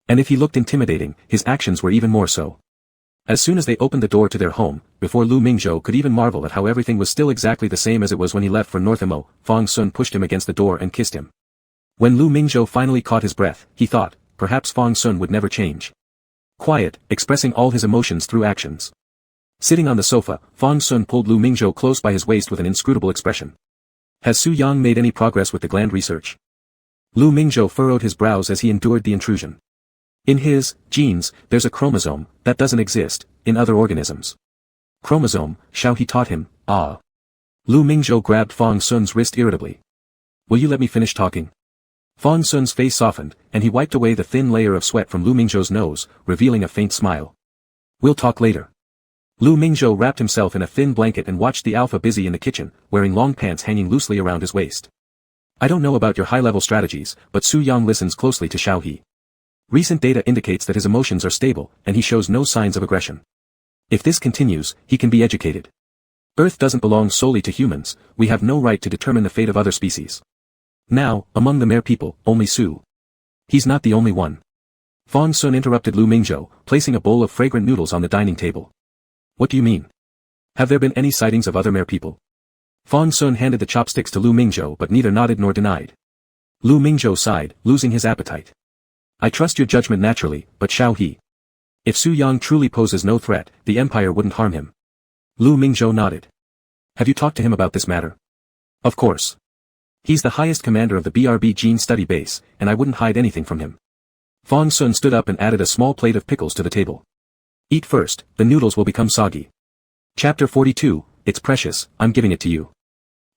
And if he looked intimidating, his actions were even more so. As soon as they opened the door to their home, before Lu Mingzhou could even marvel at how everything was still exactly the same as it was when he left for North Imo, Fang Sun pushed him against the door and kissed him. When Lu Mingzhou finally caught his breath, he thought, perhaps Fang Sun would never change. Quiet, expressing all his emotions through actions. Sitting on the sofa, Fong Sun pulled Lu Mingzhou close by his waist with an inscrutable expression. Has Su Yang made any progress with the gland research? Lu Mingzhou furrowed his brows as he endured the intrusion. In his genes, there's a chromosome that doesn't exist in other organisms. Chromosome, Xiao He taught him. Ah. Lu Mingzhou grabbed Fong Sun's wrist irritably. Will you let me finish talking? Fong Sun's face softened, and he wiped away the thin layer of sweat from Lu Mingzhou's nose, revealing a faint smile. We'll talk later. Lu Mingzhou wrapped himself in a thin blanket and watched the alpha busy in the kitchen, wearing long pants hanging loosely around his waist. I don't know about your high-level strategies, but Su Yang listens closely to Xiao He. Recent data indicates that his emotions are stable, and he shows no signs of aggression. If this continues, he can be educated. Earth doesn't belong solely to humans, we have no right to determine the fate of other species. Now, among the mere people, only Su. He's not the only one. Fong Sun interrupted Lu Mingzhou, placing a bowl of fragrant noodles on the dining table. What do you mean? Have there been any sightings of other mere people? Fong Sun handed the chopsticks to Lu Mingzhou but neither nodded nor denied. Lu Mingzhou sighed, losing his appetite. I trust your judgment naturally, but Xiao He. If Su Yang truly poses no threat, the Empire wouldn't harm him. Lu Mingzhou nodded. Have you talked to him about this matter? Of course. He's the highest commander of the BRB Gene Study Base, and I wouldn't hide anything from him. Fong Sun stood up and added a small plate of pickles to the table. Eat first, the noodles will become soggy. Chapter 42, It's precious, I'm giving it to you.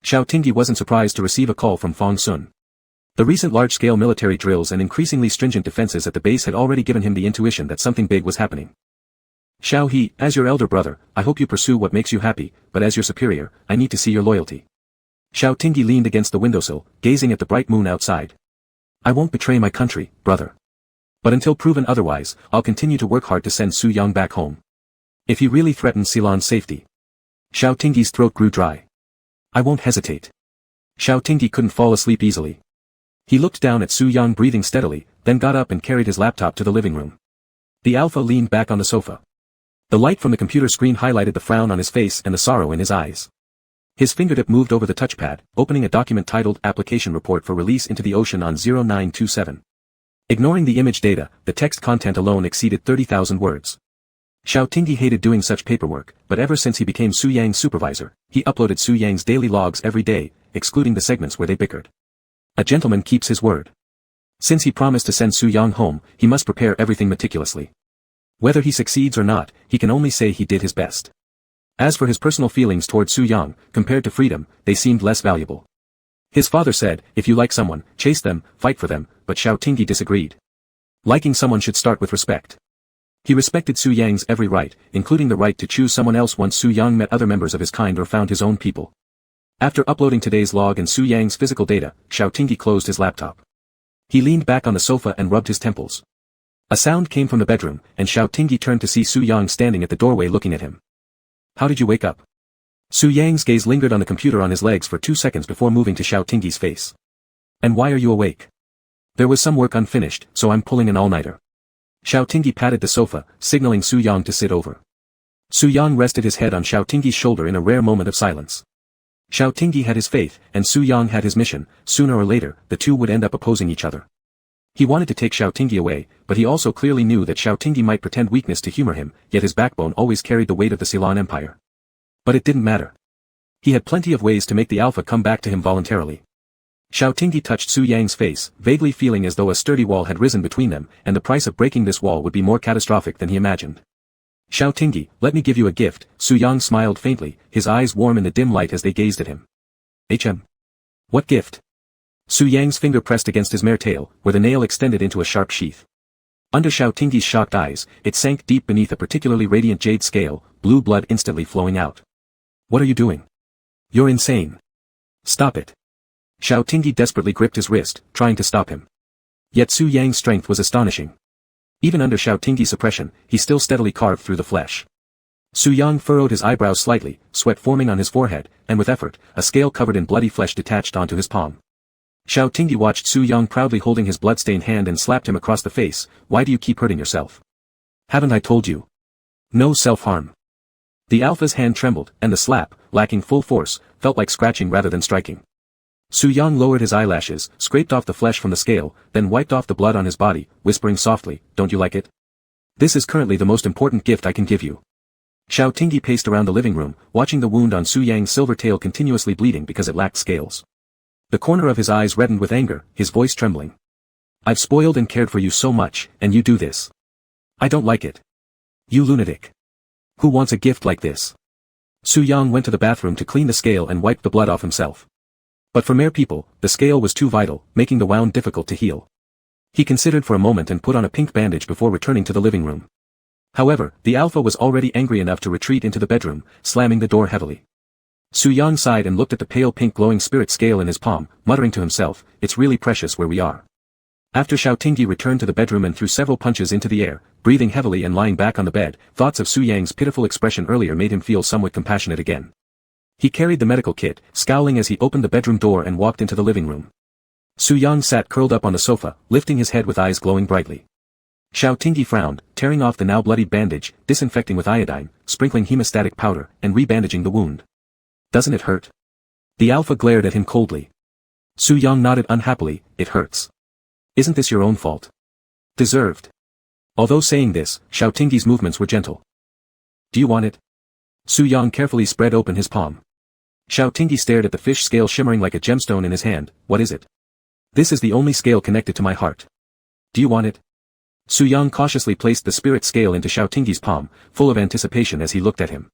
Xiao Tingyi wasn't surprised to receive a call from Fong Sun. The recent large-scale military drills and increasingly stringent defenses at the base had already given him the intuition that something big was happening. Xiao He, as your elder brother, I hope you pursue what makes you happy, but as your superior, I need to see your loyalty. Xiao Tingyi leaned against the windowsill, gazing at the bright moon outside. I won't betray my country, brother. But until proven otherwise, I'll continue to work hard to send Su Yang back home. If he really threatens Ceylon's safety. Xiao Tingyi's throat grew dry. I won't hesitate. Xiao Tingyi couldn't fall asleep easily. He looked down at Su Yang breathing steadily, then got up and carried his laptop to the living room. The alpha leaned back on the sofa. The light from the computer screen highlighted the frown on his face and the sorrow in his eyes. His fingertip moved over the touchpad, opening a document titled Application Report for Release into the Ocean on 0927. Ignoring the image data, the text content alone exceeded 30,000 words. Xiao Tingyi hated doing such paperwork, but ever since he became Su Yang's supervisor, he uploaded Su Yang's daily logs every day, excluding the segments where they bickered. A gentleman keeps his word. Since he promised to send Su Yang home, he must prepare everything meticulously. Whether he succeeds or not, he can only say he did his best. As for his personal feelings toward Su Yang, compared to freedom, they seemed less valuable. His father said, if you like someone, chase them, fight for them, but Xiao Tingyi disagreed. Liking someone should start with respect. He respected Su Yang's every right, including the right to choose someone else once Su Yang met other members of his kind or found his own people. After uploading today's log and Su Yang's physical data, Xiao Tingyi closed his laptop. He leaned back on the sofa and rubbed his temples. A sound came from the bedroom, and Xiao Tingyi turned to see Su Yang standing at the doorway looking at him. How did you wake up? Su Yang's gaze lingered on the computer on his legs for 2 seconds before moving to Xiao Tingyi's face. And why are you awake? There was some work unfinished, so I'm pulling an all-nighter. Xiao Tingyi patted the sofa, signaling Su Yang to sit over. Su Yang rested his head on Xiao Tingyi's shoulder in a rare moment of silence. Xiao Tingyi had his faith, and Su Yang had his mission. Sooner or later, the two would end up opposing each other. He wanted to take Xiao Tingyi away, but he also clearly knew that Xiao Tingyi might pretend weakness to humor him, yet his backbone always carried the weight of the Ceylon Empire. But it didn't matter. He had plenty of ways to make the alpha come back to him voluntarily. Xiao Tingyi touched Su Yang's face, vaguely feeling as though a sturdy wall had risen between them, and the price of breaking this wall would be more catastrophic than he imagined. Xiao Tingyi, let me give you a gift. Su Yang smiled faintly, his eyes warm in the dim light as they gazed at him. What gift? Su Yang's finger pressed against his mare tail, where the nail extended into a sharp sheath. Under Xiao Tingyi's shocked eyes, it sank deep beneath a particularly radiant jade scale, blue blood instantly flowing out. What are you doing? You're insane. Stop it. Xiao Tingyi desperately gripped his wrist, trying to stop him. Yet Su Yang's strength was astonishing. Even under Xiao Tingyi's suppression, he still steadily carved through the flesh. Su Yang furrowed his eyebrows slightly, sweat forming on his forehead, and with effort, a scale covered in bloody flesh detached onto his palm. Xiao Tingyi watched Su Yang proudly holding his bloodstained hand and slapped him across the face. Why do you keep hurting yourself? Haven't I told you? No self-harm. The alpha's hand trembled, and the slap, lacking full force, felt like scratching rather than striking. Su Yang lowered his eyelashes, scraped off the flesh from the scale, then wiped off the blood on his body, whispering softly, don't you like it? This is currently the most important gift I can give you. Xiao Tingyi paced around the living room, watching the wound on Su Yang's silver tail continuously bleeding because it lacked scales. The corner of his eyes reddened with anger, his voice trembling. I've spoiled and cared for you so much, and you do this. I don't like it. You lunatic. Who wants a gift like this? Su Yang went to the bathroom to clean the scale and wiped the blood off himself. But for mere people, the scale was too vital, making the wound difficult to heal. He considered for a moment and put on a pink bandage before returning to the living room. However, the alpha was already angry enough to retreat into the bedroom, slamming the door heavily. Su Yang sighed and looked at the pale pink glowing spirit scale in his palm, muttering to himself, it's really precious where we are. After Xiao Tingyi returned to the bedroom and threw several punches into the air, breathing heavily and lying back on the bed, thoughts of Su Yang's pitiful expression earlier made him feel somewhat compassionate again. He carried the medical kit, scowling as he opened the bedroom door and walked into the living room. Su Yang sat curled up on the sofa, lifting his head with eyes glowing brightly. Xiao Tingyi frowned, tearing off the now bloodied bandage, disinfecting with iodine, sprinkling hemostatic powder, and rebandaging the wound. Doesn't it hurt? The alpha glared at him coldly. Su Yang nodded unhappily, it hurts. Isn't this your own fault? Deserved. Although saying this, Xiao Tingyi's movements were gentle. Do you want it? Su Yang carefully spread open his palm. Xiao Tingyi stared at the fish scale shimmering like a gemstone in his hand. What is it? This is the only scale connected to my heart. Do you want it? Su Yang cautiously placed the spirit scale into Xiao Tingyi's palm, full of anticipation as he looked at him.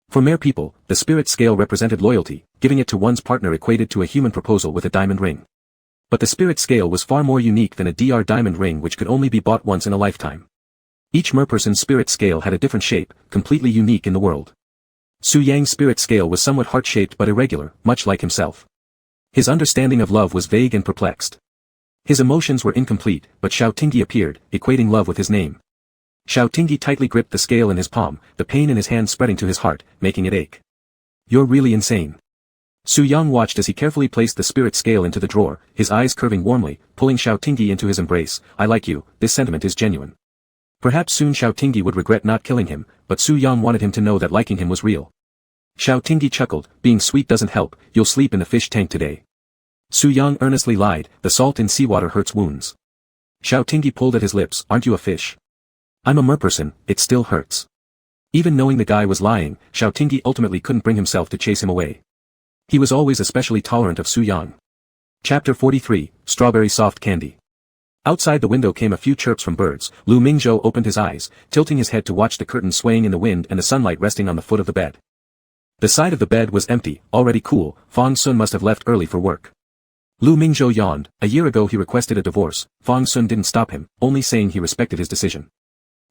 For mere people, the spirit scale represented loyalty, giving it to one's partner equated to a human proposal with a diamond ring. But the spirit scale was far more unique than a DR diamond ring which could only be bought once in a lifetime. Each merperson's spirit scale had a different shape, completely unique in the world. Su Yang's spirit scale was somewhat heart-shaped but irregular, much like himself. His understanding of love was vague and perplexed. His emotions were incomplete, but Xiao Tingyi appeared, equating love with his name. Xiao Tingyi tightly gripped the scale in his palm, the pain in his hand spreading to his heart, making it ache. You're really insane. Su Yang watched as he carefully placed the spirit scale into the drawer, his eyes curving warmly, pulling Xiao Tingyi into his embrace. I like you, this sentiment is genuine. Perhaps soon Xiao Tingyi would regret not killing him, but Su Yang wanted him to know that liking him was real. Xiao Tingyi chuckled, being sweet doesn't help, you'll sleep in the fish tank today. Su Yang earnestly lied, the salt in seawater hurts wounds. Xiao Tingyi pulled at his lips, aren't you a fish? I'm a merperson, it still hurts. Even knowing the guy was lying, Xiao Tingyi ultimately couldn't bring himself to chase him away. He was always especially tolerant of Su Yang. Chapter 43, Strawberry Soft Candy. Outside the window came a few chirps from birds. Lu Mingzhou opened his eyes, tilting his head to watch the curtain swaying in the wind and the sunlight resting on the foot of the bed. The side of the bed was empty, already cool. Fang Sun must have left early for work. Lu Mingzhou yawned. A year ago he requested a divorce. Fang Sun didn't stop him, only saying he respected his decision.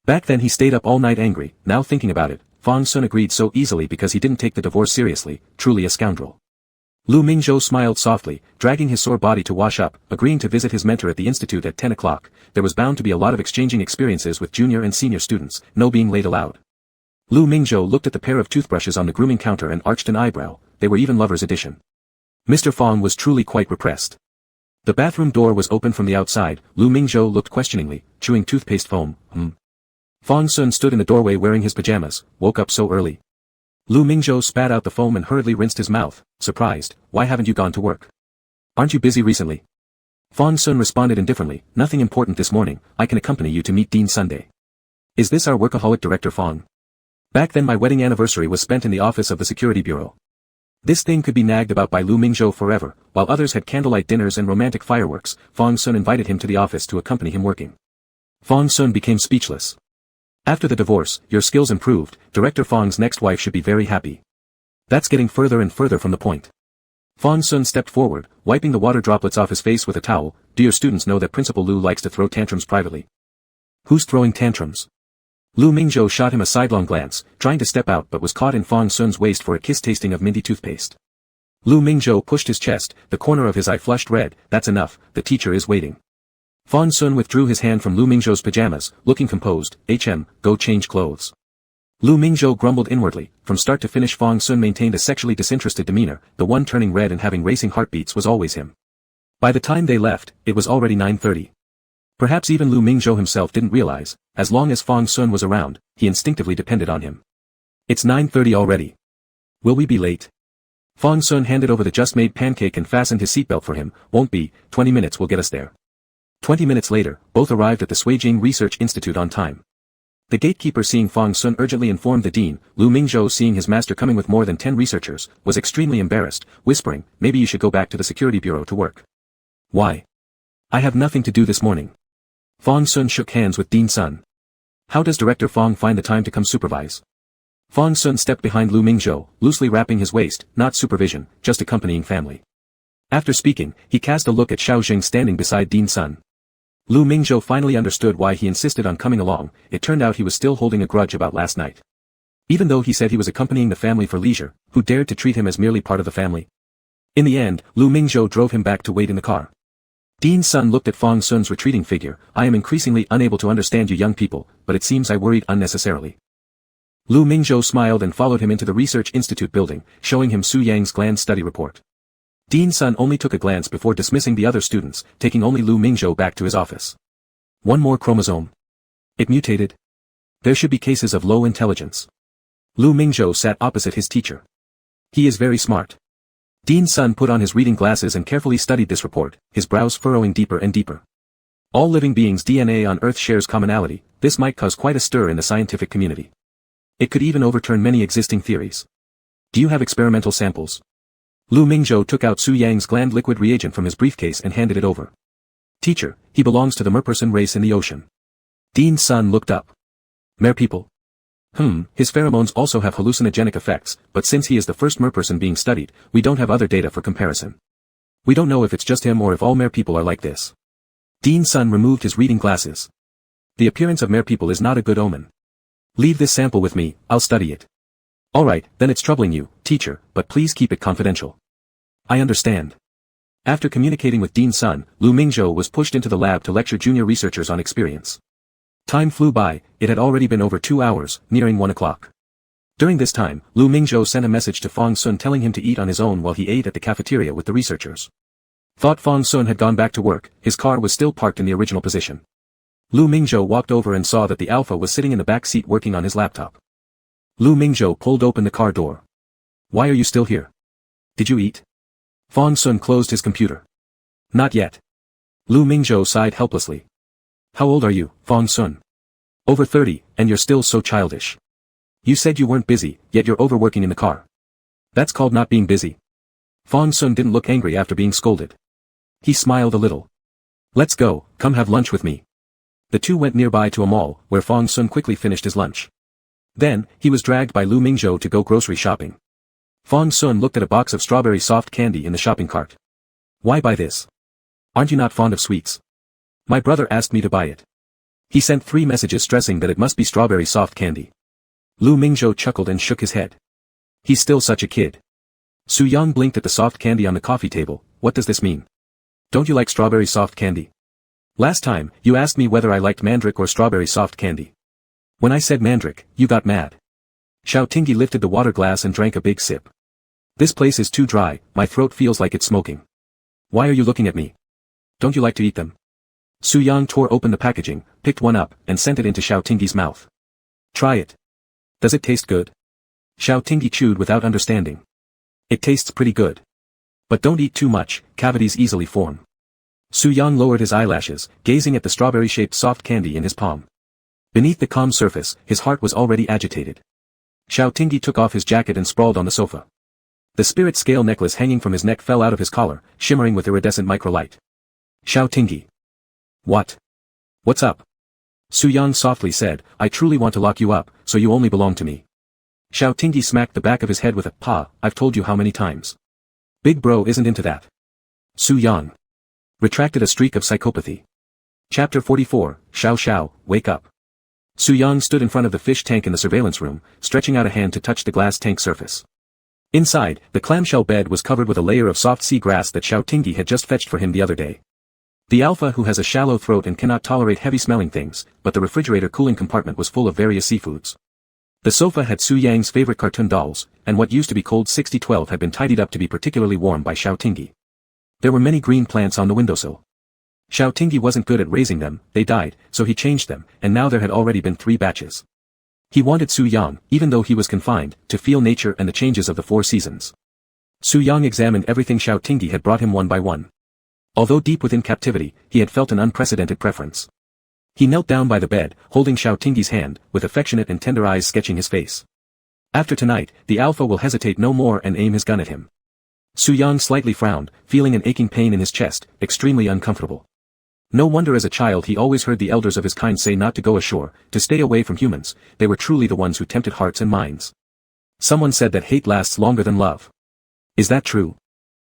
Back then he stayed up all night angry. Now thinking about it, Fang Sun agreed so easily because he didn't take the divorce seriously, truly a scoundrel. Lu Mingzhou smiled softly, dragging his sore body to wash up, agreeing to visit his mentor at the institute at 10 o'clock. There was bound to be a lot of exchanging experiences with junior and senior students, no being late allowed. Lu Mingzhou looked at the pair of toothbrushes on the grooming counter and arched an eyebrow. They were even lovers' edition. Mr. Fang was truly quite repressed. The bathroom door was open from the outside. Lu Mingzhou looked questioningly, chewing toothpaste foam. Fang Sun stood in the doorway wearing his pajamas. Woke up so early. Lu Mingzhou spat out the foam and hurriedly rinsed his mouth, surprised. Why haven't you gone to work? Aren't you busy recently? Fang Sun responded indifferently, nothing important this morning, I can accompany you to meet Dean Sunday. Is this our workaholic director Fang? Back then my wedding anniversary was spent in the office of the security bureau. This thing could be nagged about by Lu Mingzhou forever. While others had candlelight dinners and romantic fireworks, Fang Sun invited him to the office to accompany him working. Fang Sun became speechless. After the divorce, your skills improved. Director Fang's next wife should be very happy. That's getting further and further from the point. Fang Sun stepped forward, wiping the water droplets off his face with a towel. Do your students know that Principal Lu likes to throw tantrums privately? Who's throwing tantrums? Lu Mingzhou shot him a sidelong glance, trying to step out but was caught in Fang Sun's waist for a kiss tasting of minty toothpaste. Lu Mingzhou pushed his chest, the corner of his eye flushed red. That's enough, the teacher is waiting. Fang Sun withdrew his hand from Lu Mingzhou's pajamas, looking composed. Go change clothes. Lu Mingzhou grumbled inwardly. From start to finish Fang Sun maintained a sexually disinterested demeanor. The one turning red and having racing heartbeats was always him. By the time they left, it was already 9:30. Perhaps even Lu Mingzhou himself didn't realize, as long as Fang Sun was around, he instinctively depended on him. It's 9:30 already. Will we be late? Fang Sun handed over the just-made pancake and fastened his seatbelt for him. Won't be, 20 minutes will get us there. 20 minutes later, both arrived at the Suijing Research Institute on time. The gatekeeper seeing Fang Sun urgently informed the dean. Lu Mingzhou seeing his master coming with more than 10 researchers, was extremely embarrassed, whispering, maybe you should go back to the security bureau to work. Why? I have nothing to do this morning. Fang Sun shook hands with Dean Sun. How does Director Fang find the time to come supervise? Fang Sun stepped behind Lu Mingzhou, loosely wrapping his waist, not supervision, just accompanying family. After speaking, he cast a look at Xiao Jing standing beside Dean Sun. Lu Mingzhou finally understood why he insisted on coming along. It turned out he was still holding a grudge about last night. Even though he said he was accompanying the family for leisure, who dared to treat him as merely part of the family? In the end, Lu Mingzhou drove him back to wait in the car. Dean Sun looked at Fang Sun's retreating figure. I am increasingly unable to understand you young people, but it seems I worried unnecessarily. Lu Mingzhou smiled and followed him into the Research Institute building, showing him Su Yang's gland study report. Dean Sun only took a glance before dismissing the other students, taking only Lu Mingzhou back to his office. One more chromosome. It mutated. There should be cases of low intelligence. Lu Mingzhou sat opposite his teacher. He is very smart. Dean Sun put on his reading glasses and carefully studied this report, his brows furrowing deeper and deeper. All living beings' DNA on Earth shares commonality. This might cause quite a stir in the scientific community. It could even overturn many existing theories. Do you have experimental samples? Lu Mingzhou took out Su Yang's gland liquid reagent from his briefcase and handed it over. Teacher, he belongs to the merperson race in the ocean. Dean Sun looked up. Mer people? His pheromones also have hallucinogenic effects, but since he is the first merperson being studied, we don't have other data for comparison. We don't know if it's just him or if all mer people are like this. Dean Sun removed his reading glasses. The appearance of mer people is not a good omen. Leave this sample with me, I'll study it. Alright, then it's troubling you, teacher, but please keep it confidential. I understand. After communicating with Dean Sun, Lu Mingzhou was pushed into the lab to lecture junior researchers on experience. Time flew by. It had already been over 2 hours, nearing 1 o'clock. During this time, Lu Mingzhou sent a message to Fang Sun telling him to eat on his own while he ate at the cafeteria with the researchers. Thought Fang Sun had gone back to work, his car was still parked in the original position. Lu Mingzhou walked over and saw that the Alpha was sitting in the back seat working on his laptop. Lu Mingzhou pulled open the car door. Why are you still here? Did you eat? Fang Sun closed his computer. Not yet. Lu Mingzhou sighed helplessly. How old are you, Fang Sun? Over 30, and you're still so childish. You said you weren't busy, yet you're overworking in the car. That's called not being busy. Fang Sun didn't look angry after being scolded. He smiled a little. Let's go, come have lunch with me. The two went nearby to a mall, where Fang Sun quickly finished his lunch. Then, he was dragged by Lu Mingzhou to go grocery shopping. Fang Sun looked at a box of strawberry soft candy in the shopping cart. Why buy this? Aren't you not fond of sweets? My brother asked me to buy it. He sent 3 messages stressing that it must be strawberry soft candy. Lu Mingzhou chuckled and shook his head. He's still such a kid. Su Yang blinked at the soft candy on the coffee table. What does this mean? Don't you like strawberry soft candy? Last time, you asked me whether I liked mandrake or strawberry soft candy. When I said mandrake, you got mad. Xiao Tingyi lifted the water glass and drank a big sip. This place is too dry, my throat feels like it's smoking. Why are you looking at me? Don't you like to eat them? Su Yang tore open the packaging, picked one up, and sent it into Xiao Tingyi's mouth. Try it. Does it taste good? Xiao Tingyi chewed without understanding. It tastes pretty good. But don't eat too much, cavities easily form. Su Yang lowered his eyelashes, gazing at the strawberry-shaped soft candy in his palm. Beneath the calm surface, his heart was already agitated. Xiao Tingyi took off his jacket and sprawled on the sofa. The spirit scale necklace hanging from his neck fell out of his collar, shimmering with iridescent microlight. Xiao Tingyi. What? What's up? Su Yang softly said, I truly want to lock you up, so you only belong to me. Xiao Tingyi smacked the back of his head with a, Pa, I've told you how many times. Big bro isn't into that. Su Yang retracted a streak of psychopathy. Chapter 44, Xiao Xiao, wake up. Su Yang stood in front of the fish tank in the surveillance room, stretching out a hand to touch the glass tank surface. Inside, the clamshell bed was covered with a layer of soft sea grass that Xiao Tingyi had just fetched for him the other day. The Alpha who has a shallow throat and cannot tolerate heavy-smelling things, but the refrigerator cooling compartment was full of various seafoods. The sofa had Su Yang's favorite cartoon dolls, and what used to be cold 6012 had been tidied up to be particularly warm by Xiao Tingyi. There were many green plants on the windowsill. Xiao Tingyi wasn't good at raising them, they died, so he changed them, and now there had already been 3 batches. He wanted Su Yang, even though he was confined, to feel nature and the changes of the 4 seasons. Su Yang examined everything Xiao Tingyi had brought him one by one. Although deep within captivity, he had felt an unprecedented preference. He knelt down by the bed, holding Xiaotingyi's hand, with affectionate and tender eyes sketching his face. After tonight, the alpha will hesitate no more and aim his gun at him. Su Yang slightly frowned, feeling an aching pain in his chest, extremely uncomfortable. No wonder as a child he always heard the elders of his kind say not to go ashore, to stay away from humans. They were truly the ones who tempted hearts and minds. Someone said that hate lasts longer than love. Is that true?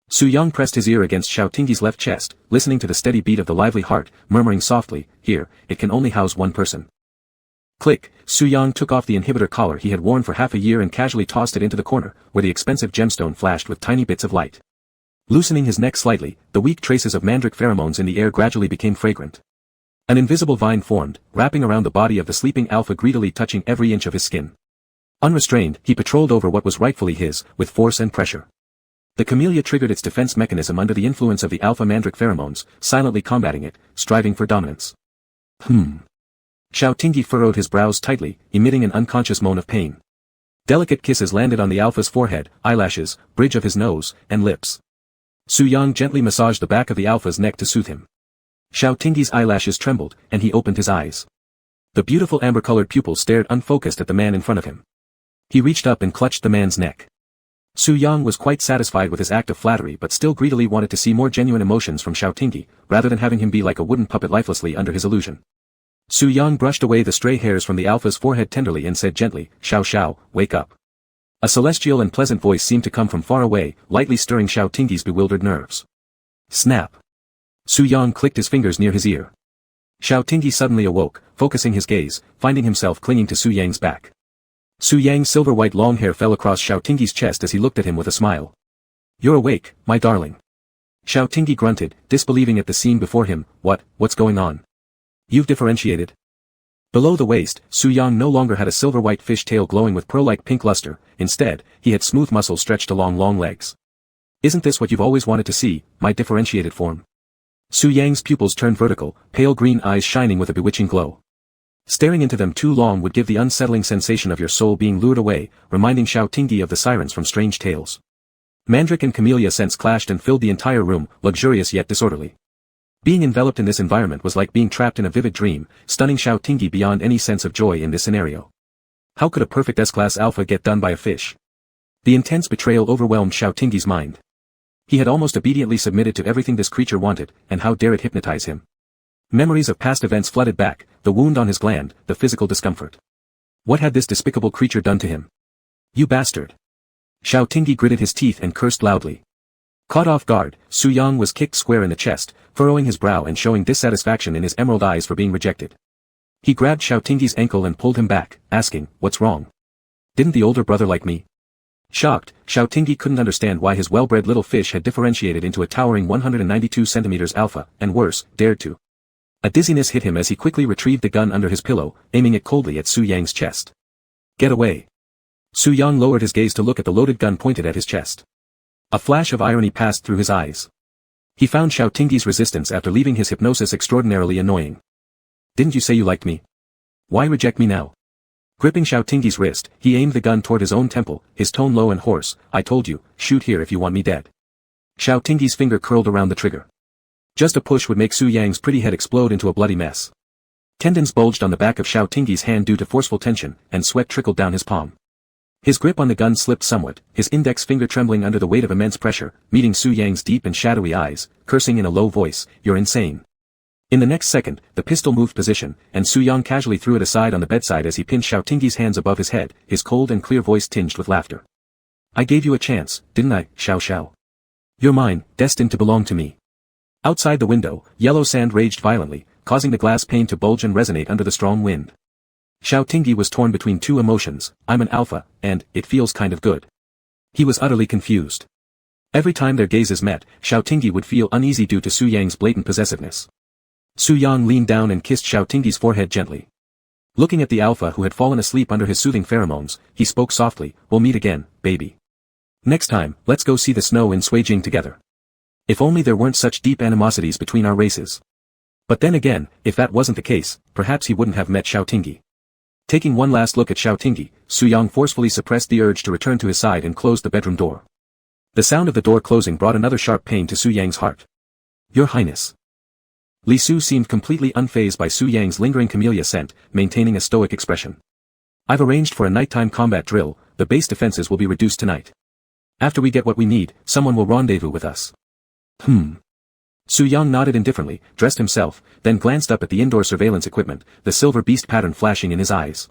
Su Yang pressed his ear against Xiaotingyi's left chest, listening to the steady beat of the lively heart, murmuring softly, "Here, it can only house one person." Click, Su Yang took off the inhibitor collar he had worn for half a year and casually tossed it into the corner, where the expensive gemstone flashed with tiny bits of light. Loosening his neck slightly, the weak traces of mandrake pheromones in the air gradually became fragrant. An invisible vine formed, wrapping around the body of the sleeping alpha, greedily touching every inch of his skin. Unrestrained, he patrolled over what was rightfully his, with force and pressure. The camellia triggered its defense mechanism under the influence of the alpha mandrake pheromones, silently combating it, striving for dominance. Xiaotingyi furrowed his brows tightly, emitting an unconscious moan of pain. Delicate kisses landed on the alpha's forehead, eyelashes, bridge of his nose, and lips. Su Yang gently massaged the back of the alpha's neck to soothe him. Xiaotingyi's eyelashes trembled, and he opened his eyes. The beautiful amber-colored pupils stared unfocused at the man in front of him. He reached up and clutched the man's neck. Su Yang was quite satisfied with his act of flattery but still greedily wanted to see more genuine emotions from Xiaotingyi, rather than having him be like a wooden puppet lifelessly under his illusion. Su Yang brushed away the stray hairs from the alpha's forehead tenderly and said gently, "Xiao Xiao, wake up." A celestial and pleasant voice seemed to come from far away, lightly stirring Xiaotingyi's bewildered nerves. Snap. Su Yang clicked his fingers near his ear. Xiaotingyi suddenly awoke, focusing his gaze, finding himself clinging to Su Yang's back. Su Yang's silver-white long hair fell across Xiaotingyi's chest as he looked at him with a smile. "You're awake, my darling." Xiaotingyi grunted, disbelieving at the scene before him. What's going on? You've differentiated?" Below the waist, Su Yang no longer had a silver-white fish tail glowing with pearl-like pink luster, instead, he had smooth muscles stretched along long legs. "Isn't this what you've always wanted to see, my differentiated form?" Su Yang's pupils turned vertical, pale green eyes shining with a bewitching glow. Staring into them too long would give the unsettling sensation of your soul being lured away, reminding Xiaotingyi of the sirens from strange tales. Mandrake and camellia scents clashed and filled the entire room, luxurious yet disorderly. Being enveloped in this environment was like being trapped in a vivid dream, stunning Xiaotingyi beyond any sense of joy in this scenario. How could a perfect S-class alpha get done by a fish? The intense betrayal overwhelmed Xiaotingyi's mind. He had almost obediently submitted to everything this creature wanted, and how dare it hypnotize him? Memories of past events flooded back, the wound on his gland, the physical discomfort. What had this despicable creature done to him? "You bastard!" Xiaotingyi gritted his teeth and cursed loudly. Caught off guard, Su Yang was kicked square in the chest, furrowing his brow and showing dissatisfaction in his emerald eyes for being rejected. He grabbed Xiaotingyi's ankle and pulled him back, asking, "What's wrong? Didn't the older brother like me?" Shocked, Xiaotingyi couldn't understand why his well-bred little fish had differentiated into a towering 192 centimeters alpha, and worse, dared to. A dizziness hit him as he quickly retrieved the gun under his pillow, aiming it coldly at Su Yang's chest. "Get away." Su Yang lowered his gaze to look at the loaded gun pointed at his chest. A flash of irony passed through his eyes. He found Xiaotingyi's resistance after leaving his hypnosis extraordinarily annoying. "Didn't you say you liked me? Why reject me now?" Gripping Xiaotingyi's wrist, he aimed the gun toward his own temple, his tone low and hoarse. "I told you, shoot here if you want me dead." Xiaotingyi's finger curled around the trigger. Just a push would make Su Yang's pretty head explode into a bloody mess. Tendons bulged on the back of Xiaotingyi's hand due to forceful tension, and sweat trickled down his palm. His grip on the gun slipped somewhat, his index finger trembling under the weight of immense pressure, meeting Su Yang's deep and shadowy eyes, cursing in a low voice, "You're insane." In the next second, the pistol moved position, and Su Yang casually threw it aside on the bedside as he pinned Xiaotingyi's hands above his head, his cold and clear voice tinged with laughter. "I gave you a chance, didn't I, Xiao Xiao? You're mine, destined to belong to me." Outside the window, yellow sand raged violently, causing the glass pane to bulge and resonate under the strong wind. Xiaotingyi was torn between two emotions, "I'm an alpha," and "it feels kind of good." He was utterly confused. Every time their gazes met, Xiaotingyi would feel uneasy due to Su Yang's blatant possessiveness. Su Yang leaned down and kissed Xiaotingyi's forehead gently. Looking at the alpha who had fallen asleep under his soothing pheromones, he spoke softly, "We'll meet again, baby. Next time, let's go see the snow in Suijing together. If only there weren't such deep animosities between our races." But then again, if that wasn't the case, perhaps he wouldn't have met Xiaotingyi. Taking one last look at Xiaotingyi, Su Yang forcefully suppressed the urge to return to his side and closed the bedroom door. The sound of the door closing brought another sharp pain to Su Yang's heart. "Your Highness." Li Su seemed completely unfazed by Su Yang's lingering camellia scent, maintaining a stoic expression. I've arranged for a nighttime combat drill, the base defenses will be reduced tonight. After we get what we need, someone will rendezvous with us. Su Yang nodded indifferently, dressed himself, then glanced up at the indoor surveillance equipment, the silver beast pattern flashing in his eyes.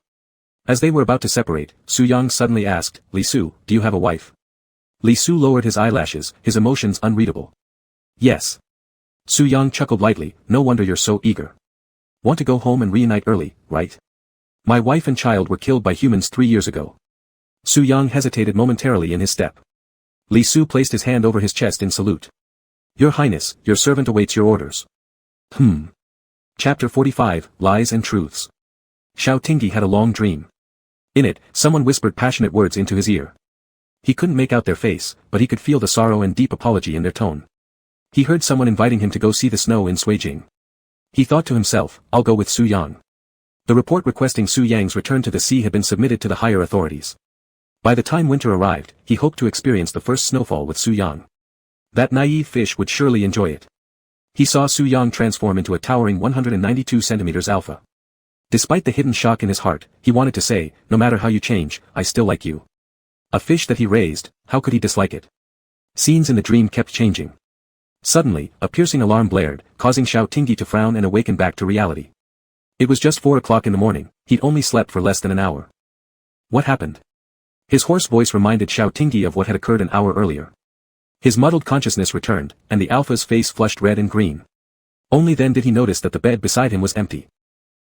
As they were about to separate, Su Yang suddenly asked, Li Su, do you have a wife? Li Su lowered his eyelashes, his emotions unreadable. Yes. Su Yang chuckled lightly, no wonder you're so eager. Want to go home and reunite early, right? My wife and child were killed by humans 3 years ago. Su Yang hesitated momentarily in his step. Li Su placed his hand over his chest in salute. Your Highness, your servant awaits your orders. Chapter 45, Lies and Truths. Xiao Tingyi had a long dream. In it, someone whispered passionate words into his ear. He couldn't make out their face, but he could feel the sorrow and deep apology in their tone. He heard someone inviting him to go see the snow in Suijing. He thought to himself, I'll go with Su Yang. The report requesting Su Yang's return to the sea had been submitted to the higher authorities. By the time winter arrived, he hoped to experience the first snowfall with Su Yang. That naive fish would surely enjoy it. He saw Su Yang transform into a towering 192 centimeters alpha. Despite the hidden shock in his heart, he wanted to say, no matter how you change, I still like you. A fish that he raised, how could he dislike it? Scenes in the dream kept changing. Suddenly, a piercing alarm blared, causing Xiao Tingyi to frown and awaken back to reality. It was just 4 o'clock in the morning, he'd only slept for less than an hour. What happened? His hoarse voice reminded Xiao Tingyi of what had occurred an hour earlier. His muddled consciousness returned, and the alpha's face flushed red and green. Only then did he notice that the bed beside him was empty.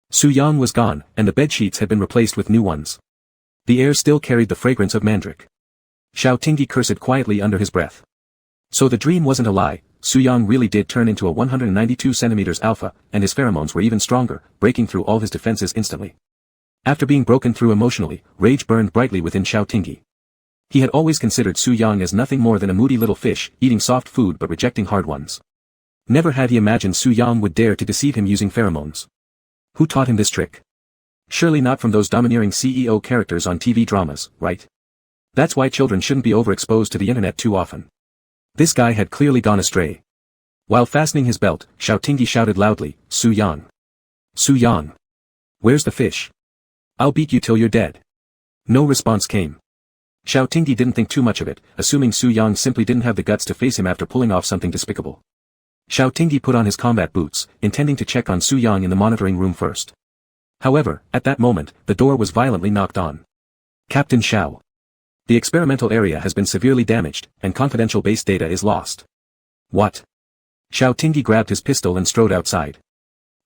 Su Yang was gone, and the bed sheets had been replaced with new ones. The air still carried the fragrance of mandrake. Xiao Tingyi cursed quietly under his breath. So the dream wasn't a lie, Su Yang really did turn into a 192 centimeters alpha, and his pheromones were even stronger, breaking through all his defenses instantly. After being broken through emotionally, rage burned brightly within Xiao Tingyi. He had always considered Su Yang as nothing more than a moody little fish, eating soft food but rejecting hard ones. Never had he imagined Su Yang would dare to deceive him using pheromones. Who taught him this trick? Surely not from those domineering CEO characters on TV dramas, right? That's why children shouldn't be overexposed to the internet too often. This guy had clearly gone astray. While fastening his belt, Xiao Tingyi shouted loudly, Su Yang. Su Yang. Where's the fish? I'll beat you till you're dead. No response came. Xiao Tingyi didn't think too much of it, assuming Su Yang simply didn't have the guts to face him after pulling off something despicable. Xiao Tingyi put on his combat boots, intending to check on Su Yang in the monitoring room first. However, at that moment, the door was violently knocked on. Captain Xiao. The experimental area has been severely damaged, and confidential base data is lost. What? Xiao Tingyi grabbed his pistol and strode outside.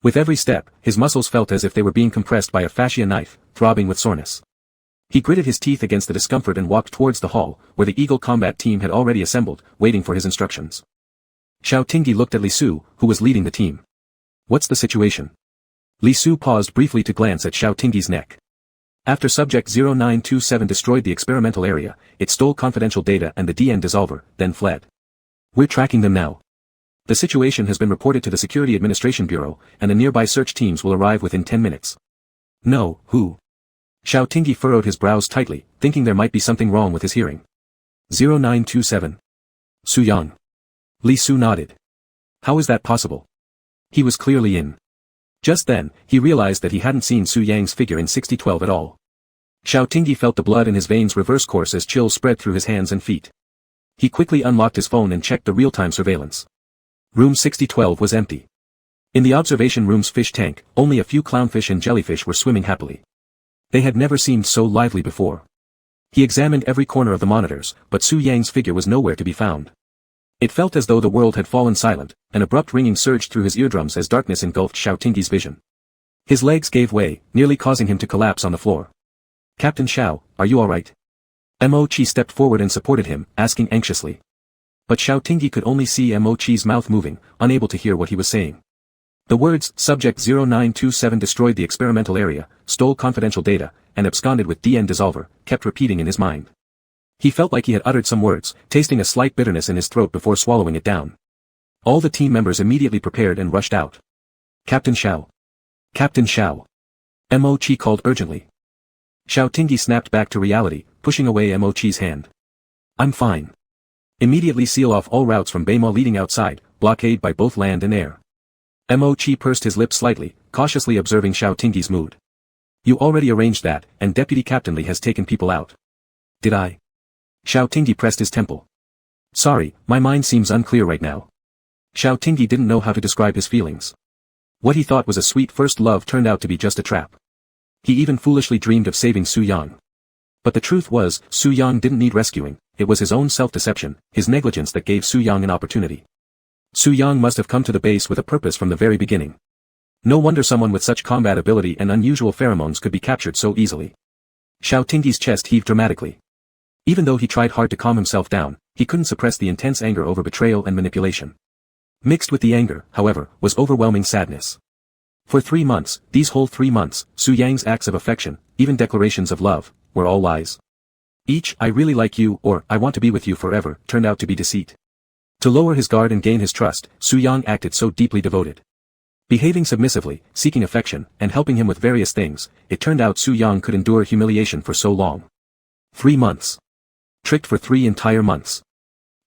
With every step, his muscles felt as if they were being compressed by a fascia knife, throbbing with soreness. He gritted his teeth against the discomfort and walked towards the hall, where the Eagle combat team had already assembled, waiting for his instructions. Xiao Tingyi looked at Li Su, who was leading the team. What's the situation? Li Su paused briefly to glance at Xiao Tingyi's neck. After Subject 0927 destroyed the experimental area, it stole confidential data and the DN dissolver, then fled. We're tracking them now. The situation has been reported to the Security Administration Bureau, and the nearby search teams will arrive within 10 minutes. No, who? Xiao Tingyi furrowed his brows tightly, thinking there might be something wrong with his hearing. 0927. Su Yang. Li Su nodded. How is that possible? He was clearly in. Just then, he realized that he hadn't seen Su Yang's figure in 6012 at all. Xiao Tingyi felt the blood in his veins reverse course as chills spread through his hands and feet. He quickly unlocked his phone and checked the real-time surveillance. Room 6012 was empty. In the observation room's fish tank, only a few clownfish and jellyfish were swimming happily. They had never seemed so lively before. He examined every corner of the monitors, but Su Yang's figure was nowhere to be found. It felt as though the world had fallen silent, an abrupt ringing surged through his eardrums as darkness engulfed Xiao Tingyi's vision. His legs gave way, nearly causing him to collapse on the floor. Captain Xiao, are you alright? Mo Chi stepped forward and supported him, asking anxiously. But Xiao Tingyi could only see Mo Chi's mouth moving, unable to hear what he was saying. The words, Subject 0927 destroyed the experimental area, stole confidential data, and absconded with DN dissolver, kept repeating in his mind. He felt like he had uttered some words, tasting a slight bitterness in his throat before swallowing it down. All the team members immediately prepared and rushed out. Captain Xiao. Captain Xiao. Mo Chi called urgently. Xiao Tingyi snapped back to reality, pushing away Mo Chi's hand. I'm fine. Immediately seal off all routes from Beimo leading outside, blockade by both land and air. Mo Chi pursed his lips slightly, cautiously observing Xiao Tingyi's mood. You already arranged that, and Deputy Captain Li has taken people out. Did I? Xiao Tingyi pressed his temple. Sorry, my mind seems unclear right now. Xiao Tingyi didn't know how to describe his feelings. What he thought was a sweet first love turned out to be just a trap. He even foolishly dreamed of saving Su Yang. But the truth was, Su Yang didn't need rescuing, it was his own self-deception, his negligence that gave Su Yang an opportunity. Su Yang must have come to the base with a purpose from the very beginning. No wonder someone with such combat ability and unusual pheromones could be captured so easily. Xiao Tingyi's chest heaved dramatically. Even though he tried hard to calm himself down, he couldn't suppress the intense anger over betrayal and manipulation. Mixed with the anger, however, was overwhelming sadness. For 3 months, these whole 3 months, Su Yang's acts of affection, even declarations of love, were all lies. Each, I really like you, or, I want to be with you forever, turned out to be deceit. To lower his guard and gain his trust, Su Yang acted so deeply devoted. Behaving submissively, seeking affection, and helping him with various things, it turned out Su Yang could endure humiliation for so long. 3 months. Tricked for 3 entire months.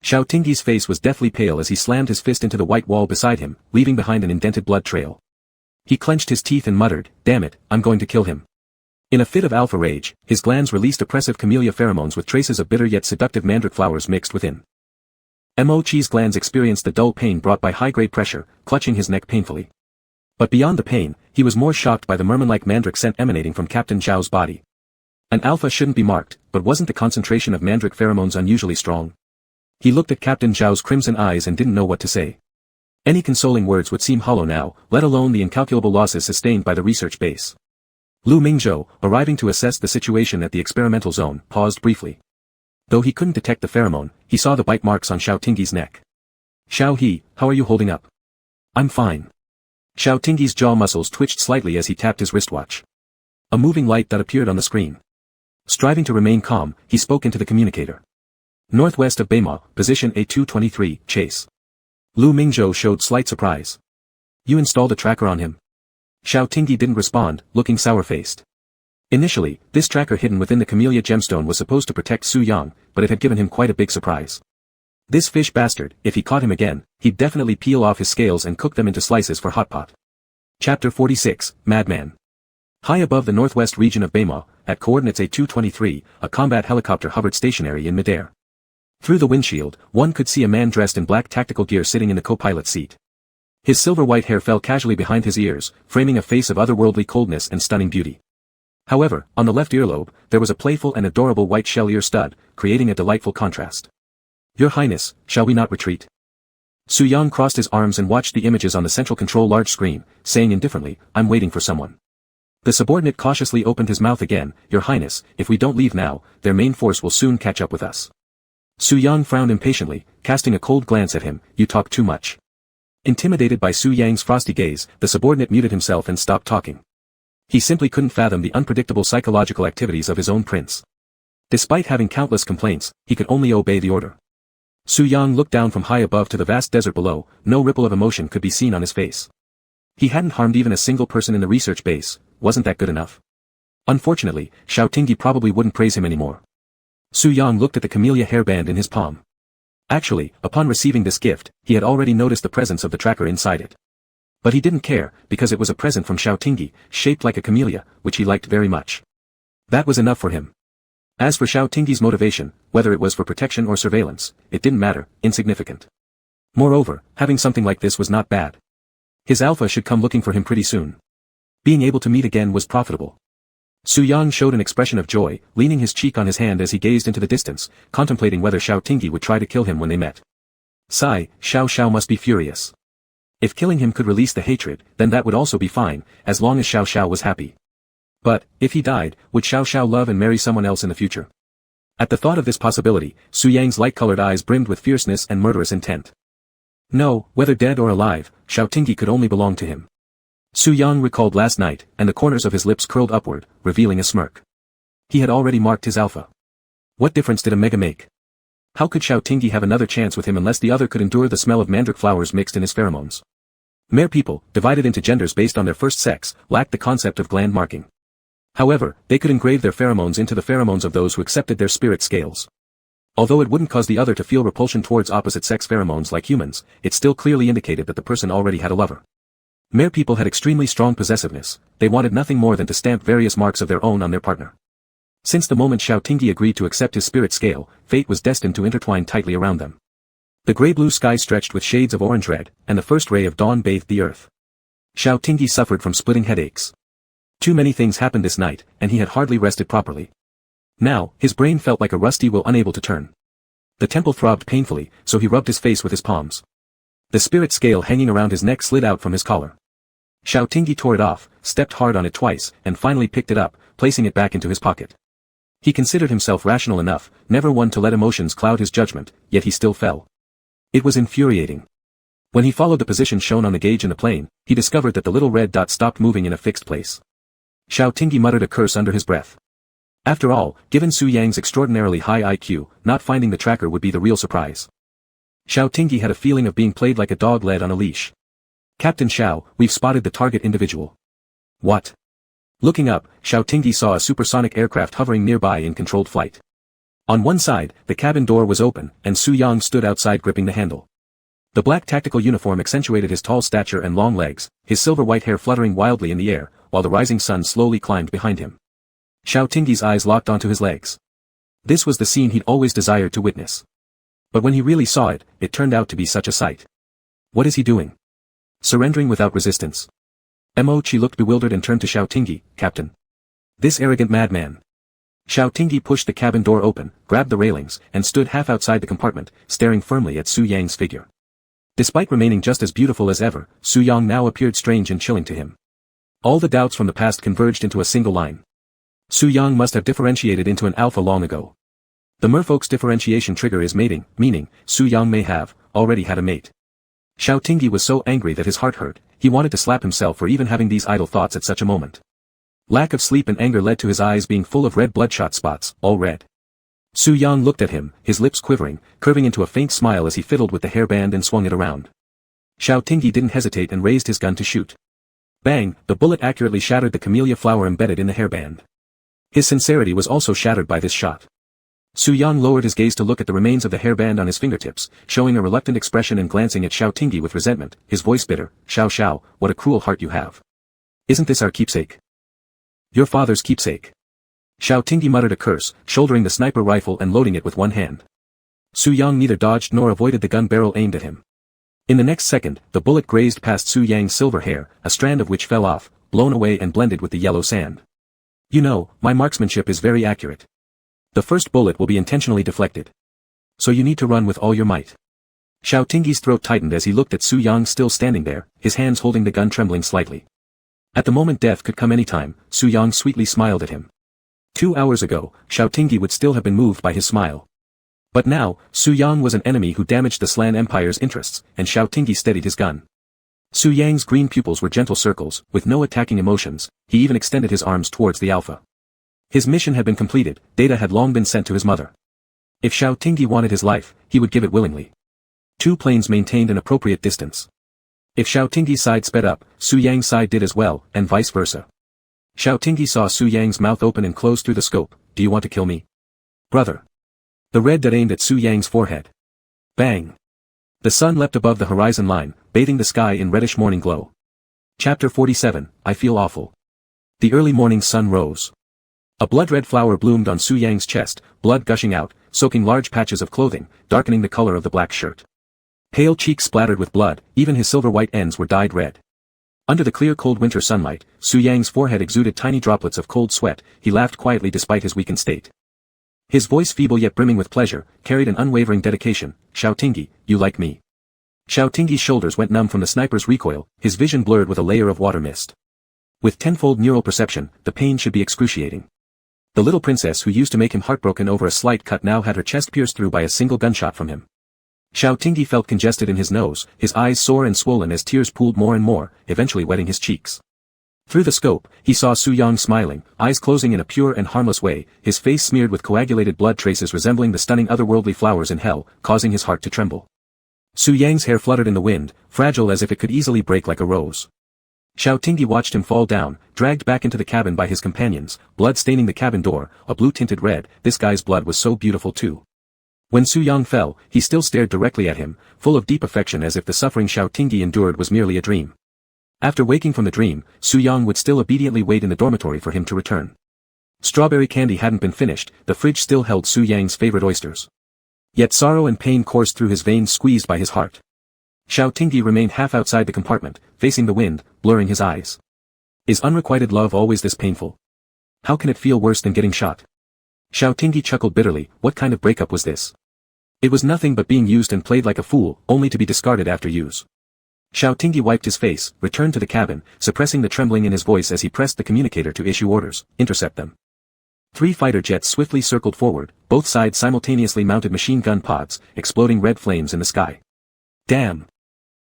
Xiao Tingyi's face was deathly pale as he slammed his fist into the white wall beside him, leaving behind an indented blood trail. He clenched his teeth and muttered, "Damn it, I'm going to kill him." In a fit of alpha rage, his glands released oppressive camellia pheromones with traces of bitter yet seductive mandrake flowers mixed within. Mo Chi's glands experienced the dull pain brought by high-grade pressure, clutching his neck painfully. But beyond the pain, he was more shocked by the merman-like mandrake scent emanating from Captain Zhao's body. An alpha shouldn't be marked, but wasn't the concentration of mandrake pheromones unusually strong? He looked at Captain Zhao's crimson eyes and didn't know what to say. Any consoling words would seem hollow now, let alone the incalculable losses sustained by the research base. Lu Mingzhou, arriving to assess the situation at the experimental zone, paused briefly. Though he couldn't detect the pheromone, he saw the bite marks on Xiao Tingyi's neck. "Xiao He, how are you holding up?" "I'm fine." Xiao Tingyi's jaw muscles twitched slightly as he tapped his wristwatch. A moving light that appeared on the screen. Striving to remain calm, he spoke into the communicator. "Northwest of Beimo, position A223, chase." Lu Mingzhou showed slight surprise. "You installed a tracker on him?" Xiao Tingyi didn't respond, looking sour-faced. Initially, this tracker hidden within the camellia gemstone was supposed to protect Su Yang, but it had given him quite a big surprise. This fish bastard, if he caught him again, he'd definitely peel off his scales and cook them into slices for hot pot. Chapter 46, Madman. High above the northwest region of Beimo, at coordinates A223, a combat helicopter hovered stationary in midair. Through the windshield, one could see a man dressed in black tactical gear sitting in the co-pilot seat. His silver-white hair fell casually behind his ears, framing a face of otherworldly coldness and stunning beauty. However, on the left earlobe, there was a playful and adorable white shell ear stud, creating a delightful contrast. "Your Highness, shall we not retreat?" Su Yang crossed his arms and watched the images on the central control large screen, saying indifferently, "I'm waiting for someone." The subordinate cautiously opened his mouth again, "Your Highness, if we don't leave now, their main force will soon catch up with us." Su Yang frowned impatiently, casting a cold glance at him, "You talk too much." Intimidated by Su Yang's frosty gaze, the subordinate muted himself and stopped talking. He simply couldn't fathom the unpredictable psychological activities of his own prince. Despite having countless complaints, he could only obey the order. Su Yang looked down from high above to the vast desert below, no ripple of emotion could be seen on his face. He hadn't harmed even a single person in the research base, wasn't that good enough? Unfortunately, Xiao Tingyi probably wouldn't praise him anymore. Su Yang looked at the camellia hairband in his palm. Actually, upon receiving this gift, he had already noticed the presence of the tracker inside it. But he didn't care, because it was a present from Xiao Tingyi, shaped like a camellia, which he liked very much. That was enough for him. As for Xiao Tingyi's motivation, whether it was for protection or surveillance, it didn't matter, insignificant. Moreover, having something like this was not bad. His alpha should come looking for him pretty soon. Being able to meet again was profitable. Su Yang showed an expression of joy, leaning his cheek on his hand as he gazed into the distance, contemplating whether Xiao Tingyi would try to kill him when they met. Sigh, Xiao must be furious. If killing him could release the hatred, then that would also be fine, as long as Xiao was happy. But, if he died, would Xiao love and marry someone else in the future? At the thought of this possibility, Su Yang's light-colored eyes brimmed with fierceness and murderous intent. No, whether dead or alive, Xiao Tingyi could only belong to him. Su Yang recalled last night, and the corners of his lips curled upward, revealing a smirk. He had already marked his alpha. What difference did a mega make? How could Xiao Tingyi have another chance with him unless the other could endure the smell of mandrake flowers mixed in his pheromones? Mere people, divided into genders based on their first sex, lacked the concept of gland marking. However, they could engrave their pheromones into the pheromones of those who accepted their spirit scales. Although it wouldn't cause the other to feel repulsion towards opposite-sex pheromones like humans, it still clearly indicated that the person already had a lover. Mer people had extremely strong possessiveness, they wanted nothing more than to stamp various marks of their own on their partner. Since the moment Xiao Tingyi agreed to accept his spirit scale, fate was destined to intertwine tightly around them. The grey-blue sky stretched with shades of orange-red, and the first ray of dawn bathed the earth. Xiao Tingyi suffered from splitting headaches. Too many things happened this night, and he had hardly rested properly. Now, his brain felt like a rusty wheel unable to turn. The temple throbbed painfully, so he rubbed his face with his palms. The spirit scale hanging around his neck slid out from his collar. Xiao Tingyi tore it off, stepped hard on it twice, and finally picked it up, placing it back into his pocket. He considered himself rational enough, never one to let emotions cloud his judgment, yet he still fell. It was infuriating. When he followed the position shown on the gauge in the plane, he discovered that the little red dot stopped moving in a fixed place. Xiao Tingyi muttered a curse under his breath. After all, given Su Yang's extraordinarily high IQ, not finding the tracker would be the real surprise. Xiao Tingyi had a feeling of being played like a dog led on a leash. Captain Xiao, we've spotted the target individual. What? Looking up, Xiao Tingyi saw a supersonic aircraft hovering nearby in controlled flight. On one side, the cabin door was open, and Su Yang stood outside gripping the handle. The black tactical uniform accentuated his tall stature and long legs, his silver-white hair fluttering wildly in the air, while the rising sun slowly climbed behind him. Xiao Tingyi's eyes locked onto his legs. This was the scene he'd always desired to witness. But when he really saw it, it turned out to be such a sight. What is he doing? Surrendering without resistance. Mo-chi looked bewildered and turned to Xiao Tingyi, Captain. This arrogant madman. Xiao Tingyi pushed the cabin door open, grabbed the railings, and stood half outside the compartment, staring firmly at Su Yang's figure. Despite remaining just as beautiful as ever, Su Yang now appeared strange and chilling to him. All the doubts from the past converged into a single line. Su Yang must have differentiated into an alpha long ago. The merfolk's differentiation trigger is mating, meaning, Su Yang may have, already had a mate. Xiao Tingyi was so angry that his heart hurt, he wanted to slap himself for even having these idle thoughts at such a moment. Lack of sleep and anger led to his eyes being full of red bloodshot spots, all red. Su Yang looked at him, his lips quivering, curving into a faint smile as he fiddled with the hairband and swung it around. Xiao Tingyi didn't hesitate and raised his gun to shoot. Bang, the bullet accurately shattered the camellia flower embedded in the hairband. His sincerity was also shattered by this shot. Su Yang lowered his gaze to look at the remains of the hairband on his fingertips, showing a reluctant expression and glancing at Xiao Tingyi with resentment, his voice bitter. Xiao Xiao, what a cruel heart you have. Isn't this our keepsake? Your father's keepsake. Xiao Tingyi muttered a curse, shouldering the sniper rifle and loading it with one hand. Su Yang neither dodged nor avoided the gun barrel aimed at him. In the next second, the bullet grazed past Su Yang's silver hair, a strand of which fell off, blown away and blended with the yellow sand. You know, my marksmanship is very accurate. The first bullet will be intentionally deflected. So you need to run with all your might. Xiao Tingyi's throat tightened as he looked at Su Yang still standing there, his hands holding the gun trembling slightly. At the moment death could come any time, Su Yang sweetly smiled at him. 2 hours ago, Xiao Tingyi would still have been moved by his smile. But now, Su Yang was an enemy who damaged the Slan Empire's interests, and Xiao Tingyi steadied his gun. Su Yang's green pupils were gentle circles, with no attacking emotions, he even extended his arms towards the Alpha. His mission had been completed, data had long been sent to his mother. If Xiao Tingyi wanted his life, he would give it willingly. 2 planes maintained an appropriate distance. If Xiao Tingyi's side sped up, Su Yang's side did as well, and vice versa. Xiao Tingyi saw Su Yang's mouth open and close through the scope. Do you want to kill me? Brother. The red dot aimed at Su Yang's forehead. Bang. The sun leapt above the horizon line, bathing the sky in reddish morning glow. Chapter 47, I Feel Awful. The early morning sun rose. A blood-red flower bloomed on Su Yang's chest, blood gushing out, soaking large patches of clothing, darkening the color of the black shirt. Pale cheeks splattered with blood, even his silver-white ends were dyed red. Under the clear cold winter sunlight, Su Yang's forehead exuded tiny droplets of cold sweat, he laughed quietly despite his weakened state. His voice feeble yet brimming with pleasure, carried an unwavering dedication. Xiao Tingyi, you like me. Xiao Tingyi's shoulders went numb from the sniper's recoil, his vision blurred with a layer of water mist. With tenfold neural perception, the pain should be excruciating. The little princess who used to make him heartbroken over a slight cut now had her chest pierced through by a single gunshot from him. Xiao Tingyi felt congested in his nose, his eyes sore and swollen as tears pooled more and more, eventually wetting his cheeks. Through the scope, he saw Su Yang smiling, eyes closing in a pure and harmless way, his face smeared with coagulated blood traces resembling the stunning otherworldly flowers in hell, causing his heart to tremble. Su Yang's hair fluttered in the wind, fragile as if it could easily break like a rose. Xiao Tingyi watched him fall down, dragged back into the cabin by his companions, blood staining the cabin door, a blue-tinted red. This guy's blood was so beautiful too. When Su Yang fell, he still stared directly at him, full of deep affection as if the suffering Xiao Tingyi endured was merely a dream. After waking from the dream, Su Yang would still obediently wait in the dormitory for him to return. Strawberry candy hadn't been finished, the fridge still held Su Yang's favorite oysters. Yet sorrow and pain coursed through his veins squeezed by his heart. Xiao Tingyi remained half outside the compartment, facing the wind, blurring his eyes. Is unrequited love always this painful? How can it feel worse than getting shot? Xiao Tingyi chuckled bitterly, what kind of breakup was this? It was nothing but being used and played like a fool, only to be discarded after use. Xiao Tingyi wiped his face, returned to the cabin, suppressing the trembling in his voice as he pressed the communicator to issue orders, intercept them. 3 fighter jets swiftly circled forward, both sides simultaneously mounted machine gun pods, exploding red flames in the sky. Damn!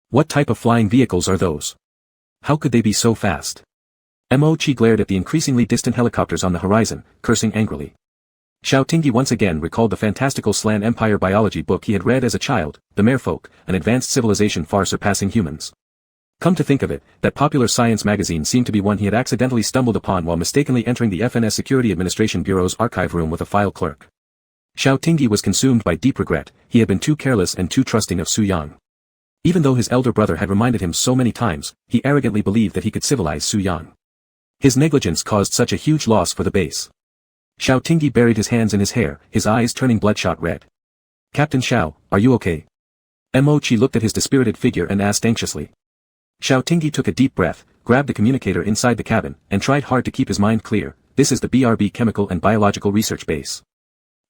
What type of flying vehicles are those? How could they be so fast? Mo Chi glared at the increasingly distant helicopters on the horizon, cursing angrily. Xiao Tingyi once again recalled the fantastical Slan Empire biology book he had read as a child, The Merfolk, an advanced civilization far surpassing humans. Come to think of it, that popular science magazine seemed to be one he had accidentally stumbled upon while mistakenly entering the FNS Security Administration Bureau's archive room with a file clerk. Xiao Tingyi was consumed by deep regret, he had been too careless and too trusting of Su Yang. Even though his elder brother had reminded him so many times, he arrogantly believed that he could civilize Su Yang. His negligence caused such a huge loss for the base. Xiao Tingyi buried his hands in his hair, his eyes turning bloodshot red. Captain Xiao, are you okay? Mo Chi looked at his dispirited figure and asked anxiously. Xiao Tingyi took a deep breath, grabbed the communicator inside the cabin, and tried hard to keep his mind clear. This is the BRB Chemical and Biological Research Base.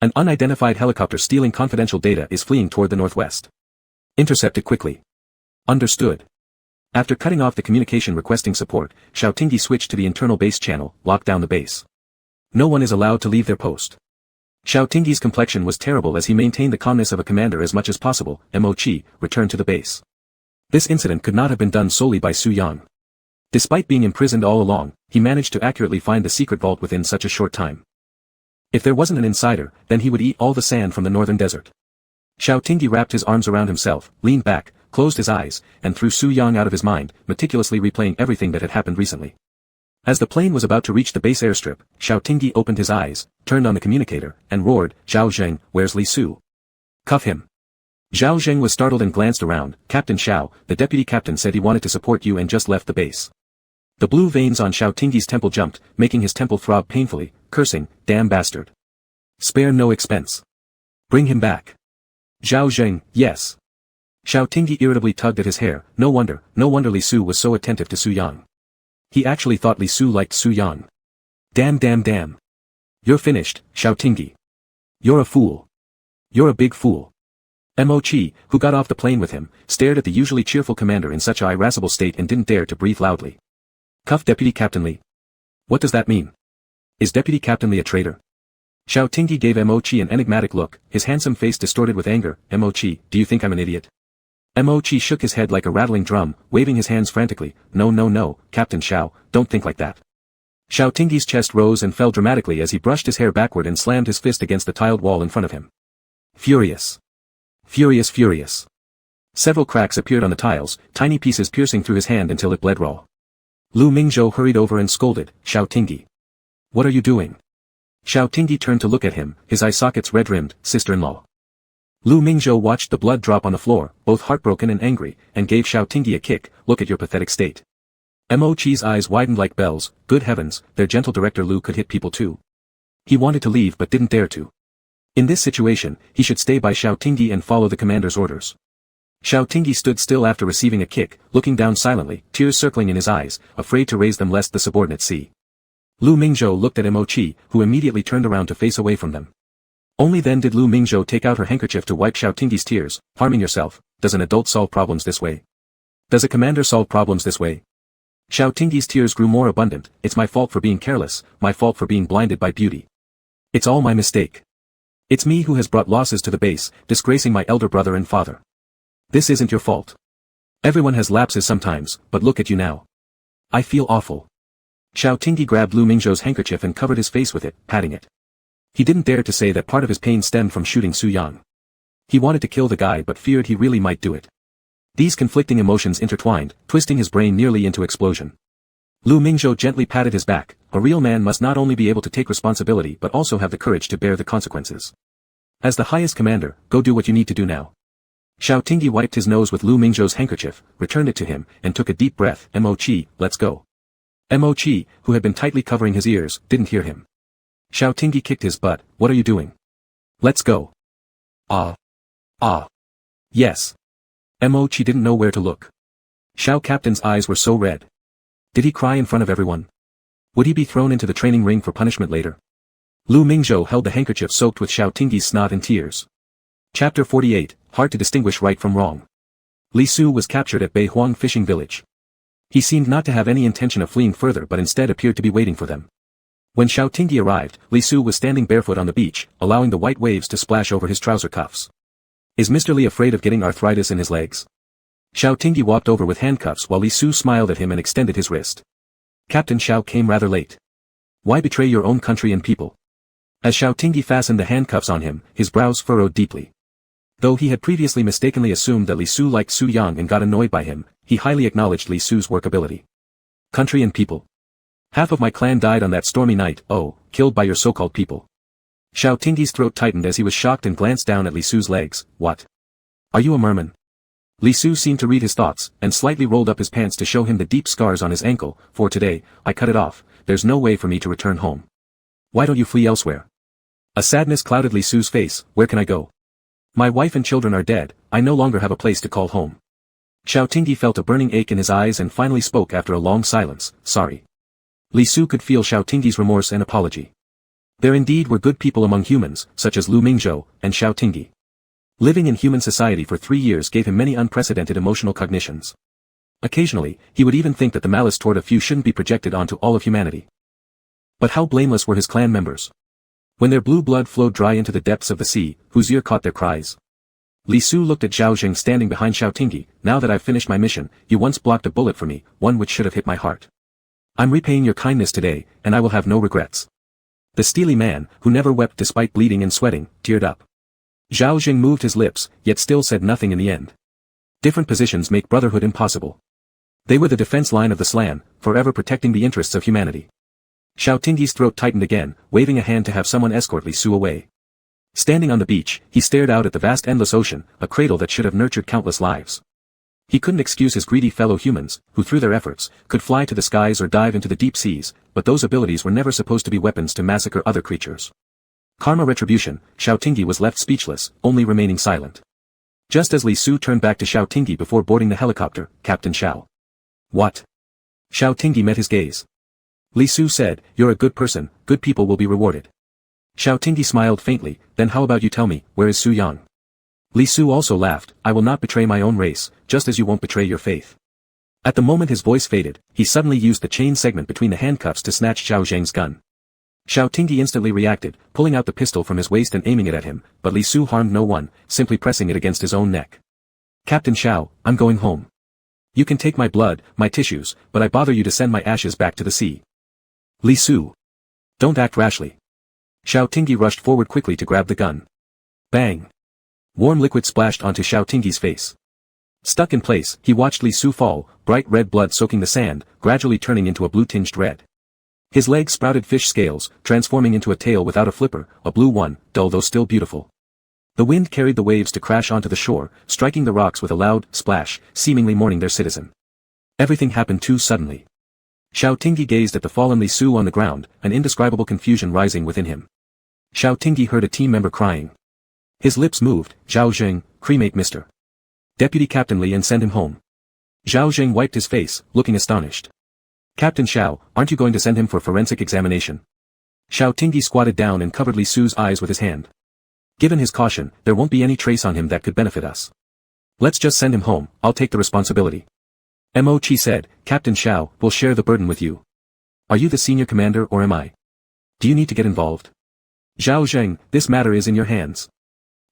An unidentified helicopter stealing confidential data is fleeing toward the northwest. Intercept it quickly. Understood. After cutting off the communication requesting support, Xiao Tingyi switched to the internal base channel, locked down the base. No one is allowed to leave their post. Xiao Tingyi's complexion was terrible as he maintained the calmness of a commander as much as possible. Mo Chi returned to the base. This incident could not have been done solely by Su Yang. Despite being imprisoned all along, he managed to accurately find the secret vault within such a short time. If there wasn't an insider, then he would eat all the sand from the northern desert. Xiao Tingyi wrapped his arms around himself, leaned back, closed his eyes, and threw Su Yang out of his mind, meticulously replaying everything that had happened recently. As the plane was about to reach the base airstrip, Xiao Tingyi opened his eyes, turned on the communicator, and roared, Zhao Zheng, where's Li Su? Cuff him. Zhao Zheng was startled and glanced around. Captain Xiao, the deputy captain said he wanted to support you and just left the base. The blue veins on Xiao Tingyi's temple jumped, making his temple throb painfully, cursing, damn bastard. Spare no expense. Bring him back. Zhao Zheng, yes. Xiao Tingyi irritably tugged at his hair. No wonder Li Su was so attentive to Su Yang. He actually thought Li Su liked Su Yang. Damn. You're finished, Xiao Tingyi. You're a fool. You're a big fool. Mo Chi, who got off the plane with him, stared at the usually cheerful commander in such a irascible state and didn't dare to breathe loudly. Cuff Deputy Captain Li. What does that mean? Is Deputy Captain Li a traitor? Xiao Tingyi gave Mo Chi an enigmatic look, his handsome face distorted with anger. Mo Chi, do you think I'm an idiot? Mo Chi shook his head like a rattling drum, waving his hands frantically. No, Captain Xiao, don't think like that. Xiao Tingyi's chest rose and fell dramatically as he brushed his hair backward and slammed his fist against the tiled wall in front of him. Furious. Several cracks appeared on the tiles, tiny pieces piercing through his hand until it bled raw. Lu Mingzhou hurried over and scolded, Xiao Tingyi. What are you doing? Xiao Tingyi turned to look at him, his eye sockets red-rimmed, sister-in-law. Lu Mingzhou watched the blood drop on the floor, both heartbroken and angry, and gave Xiao Tingyi a kick. Look at your pathetic state. Mo Chi's eyes widened like bells. Good heavens, their gentle director Lu could hit people too. He wanted to leave but didn't dare to. In this situation, he should stay by Xiao Tingyi and follow the commander's orders. Xiao Tingyi stood still after receiving a kick, looking down silently, tears circling in his eyes, afraid to raise them lest the subordinate see. Lu Mingzhou looked at Mo Chi, who immediately turned around to face away from them. Only then did Lu Mingzhou take out her handkerchief to wipe Xiao Tingyi's tears. Harming yourself, does an adult solve problems this way? Does a commander solve problems this way? Xiao Tingyi's tears grew more abundant. It's my fault for being careless, my fault for being blinded by beauty. It's all my mistake. It's me who has brought losses to the base, disgracing my elder brother and father. This isn't your fault. Everyone has lapses sometimes, but look at you now. I feel awful. Xiao Tingyi grabbed Lu Mingzhou's handkerchief and covered his face with it, patting it. He didn't dare to say that part of his pain stemmed from shooting Su Yang. He wanted to kill the guy but feared he really might do it. These conflicting emotions intertwined, twisting his brain nearly into explosion. Lu Mingzhou gently patted his back. A real man must not only be able to take responsibility but also have the courage to bear the consequences. As the highest commander, go do what you need to do now. Xiao Tingyi wiped his nose with Lu Mingzhou's handkerchief, returned it to him, and took a deep breath. Mo-chi, let's go. Mo-chi, who had been tightly covering his ears, didn't hear him. Xiao Tingyi kicked his butt. What are you doing? Let's go. Ah. Ah. Yes. Mo-chi didn't know where to look. Xiao Captain's eyes were so red. Did he cry in front of everyone? Would he be thrown into the training ring for punishment later? Lu Mingzhou held the handkerchief soaked with Xiao Tingyi's snot and tears. Chapter 48, Hard to distinguish right from wrong. Li Su was captured at Beihuang fishing village. He seemed not to have any intention of fleeing further but instead appeared to be waiting for them. When Xiao Tingyi arrived, Li Su was standing barefoot on the beach, allowing the white waves to splash over his trouser cuffs. Is Mr. Li afraid of getting arthritis in his legs? Xiao Tingyi walked over with handcuffs while Li Su smiled at him and extended his wrist. Captain Xiao came rather late. Why betray your own country and people? As Xiao Tingyi fastened the handcuffs on him, his brows furrowed deeply. Though he had previously mistakenly assumed that Li Su liked Su Yang and got annoyed by him, he highly acknowledged Li Su's workability. Country and people. Half of my clan died on that stormy night, killed by your so-called people. Xiao Tingyi's throat tightened as he was shocked and glanced down at Li Su's legs. What? Are you a merman? Li Su seemed to read his thoughts, and slightly rolled up his pants to show him the deep scars on his ankle. For today, I cut it off, there's no way for me to return home. Why don't you flee elsewhere? A sadness clouded Li Su's face. Where can I go? My wife and children are dead, I no longer have a place to call home. Xiao Tingyi felt a burning ache in his eyes and finally spoke after a long silence. Sorry. Li Su could feel Xiao Tingyi's remorse and apology. There indeed were good people among humans, such as Lu Mingzhou and Xiao Tingyi. Living in human society for 3 years gave him many unprecedented emotional cognitions. Occasionally, he would even think that the malice toward a few shouldn't be projected onto all of humanity. But how blameless were his clan members? When their blue blood flowed dry into the depths of the sea, whose ear caught their cries? Li Su looked at Zhao Jing standing behind Xiao Tingyi. Now that I've finished my mission, you once blocked a bullet for me, one which should have hit my heart. I'm repaying your kindness today, and I will have no regrets. The steely man, who never wept despite bleeding and sweating, teared up. Zhao Jing moved his lips, yet still said nothing in the end. Different positions make brotherhood impossible. They were the defense line of the Slan, forever protecting the interests of humanity. Xiao Tingyi's throat tightened again, waving a hand to have someone escort Li Su away. Standing on the beach, he stared out at the vast endless ocean, a cradle that should have nurtured countless lives. He couldn't excuse his greedy fellow humans, who through their efforts, could fly to the skies or dive into the deep seas, but those abilities were never supposed to be weapons to massacre other creatures. Karma retribution, Xiao Tingyi was left speechless, only remaining silent. Just as Li Su turned back to Xiao Tingyi before boarding the helicopter, Captain Xiao. What? Xiao Tingyi met his gaze. Li Su said, you're a good person, good people will be rewarded. Xiao Tingyi smiled faintly, then how about you tell me, where is Su Yang? Li Su also laughed, I will not betray my own race, just as you won't betray your faith. At the moment his voice faded, he suddenly used the chain segment between the handcuffs to snatch Zhao Zheng's gun. Xiao Tingyi instantly reacted, pulling out the pistol from his waist and aiming it at him, but Li Su harmed no one, simply pressing it against his own neck. Captain Xiao, I'm going home. You can take my blood, my tissues, but I bother you to send my ashes back to the sea. Li Su. Don't act rashly. Xiao Tingyi rushed forward quickly to grab the gun. Bang. Warm liquid splashed onto Xiao Tingyi's face. Stuck in place, he watched Li Su fall, bright red blood soaking the sand, gradually turning into a blue-tinged red. His legs sprouted fish scales, transforming into a tail without a flipper, a blue one, dull though still beautiful. The wind carried the waves to crash onto the shore, striking the rocks with a loud splash, seemingly mourning their citizen. Everything happened too suddenly. Xiao Tingyi gazed at the fallen Li Su on the ground, an indescribable confusion rising within him. Xiao Tingyi heard a team member crying. His lips moved, Zhao Zheng, cremate Mr. Deputy Captain Li and send him home. Zhao Zheng wiped his face, looking astonished. Captain Xiao, aren't you going to send him for forensic examination? Xiao Tingyi squatted down and covered Li Su's eyes with his hand. Given his caution, there won't be any trace on him that could benefit us. Let's just send him home, I'll take the responsibility. Mo-chi said, Captain Xiao, will share the burden with you. Are you the senior commander or am I? Do you need to get involved? Zhao Zheng, this matter is in your hands.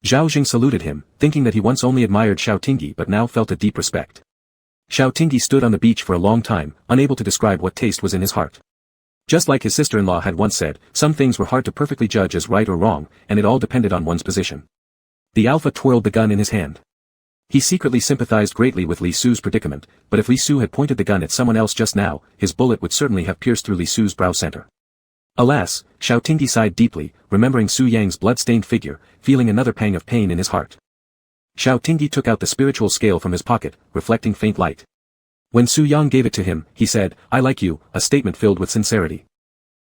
Zhao Zheng saluted him, thinking that he once only admired Xiao Tingyi but now felt a deep respect. Xiao Tingyi stood on the beach for a long time, unable to describe what taste was in his heart. Just like his sister-in-law had once said, some things were hard to perfectly judge as right or wrong, and it all depended on one's position. The Alpha twirled the gun in his hand. He secretly sympathized greatly with Li Su's predicament, but if Li Su had pointed the gun at someone else just now, his bullet would certainly have pierced through Li Su's brow center. Alas, Xiao Tingyi sighed deeply, remembering Su Yang's blood-stained figure, feeling another pang of pain in his heart. Xiao Tingyi took out the spiritual scale from his pocket, reflecting faint light. When Su Yang gave it to him, he said, "I like you," a statement filled with sincerity.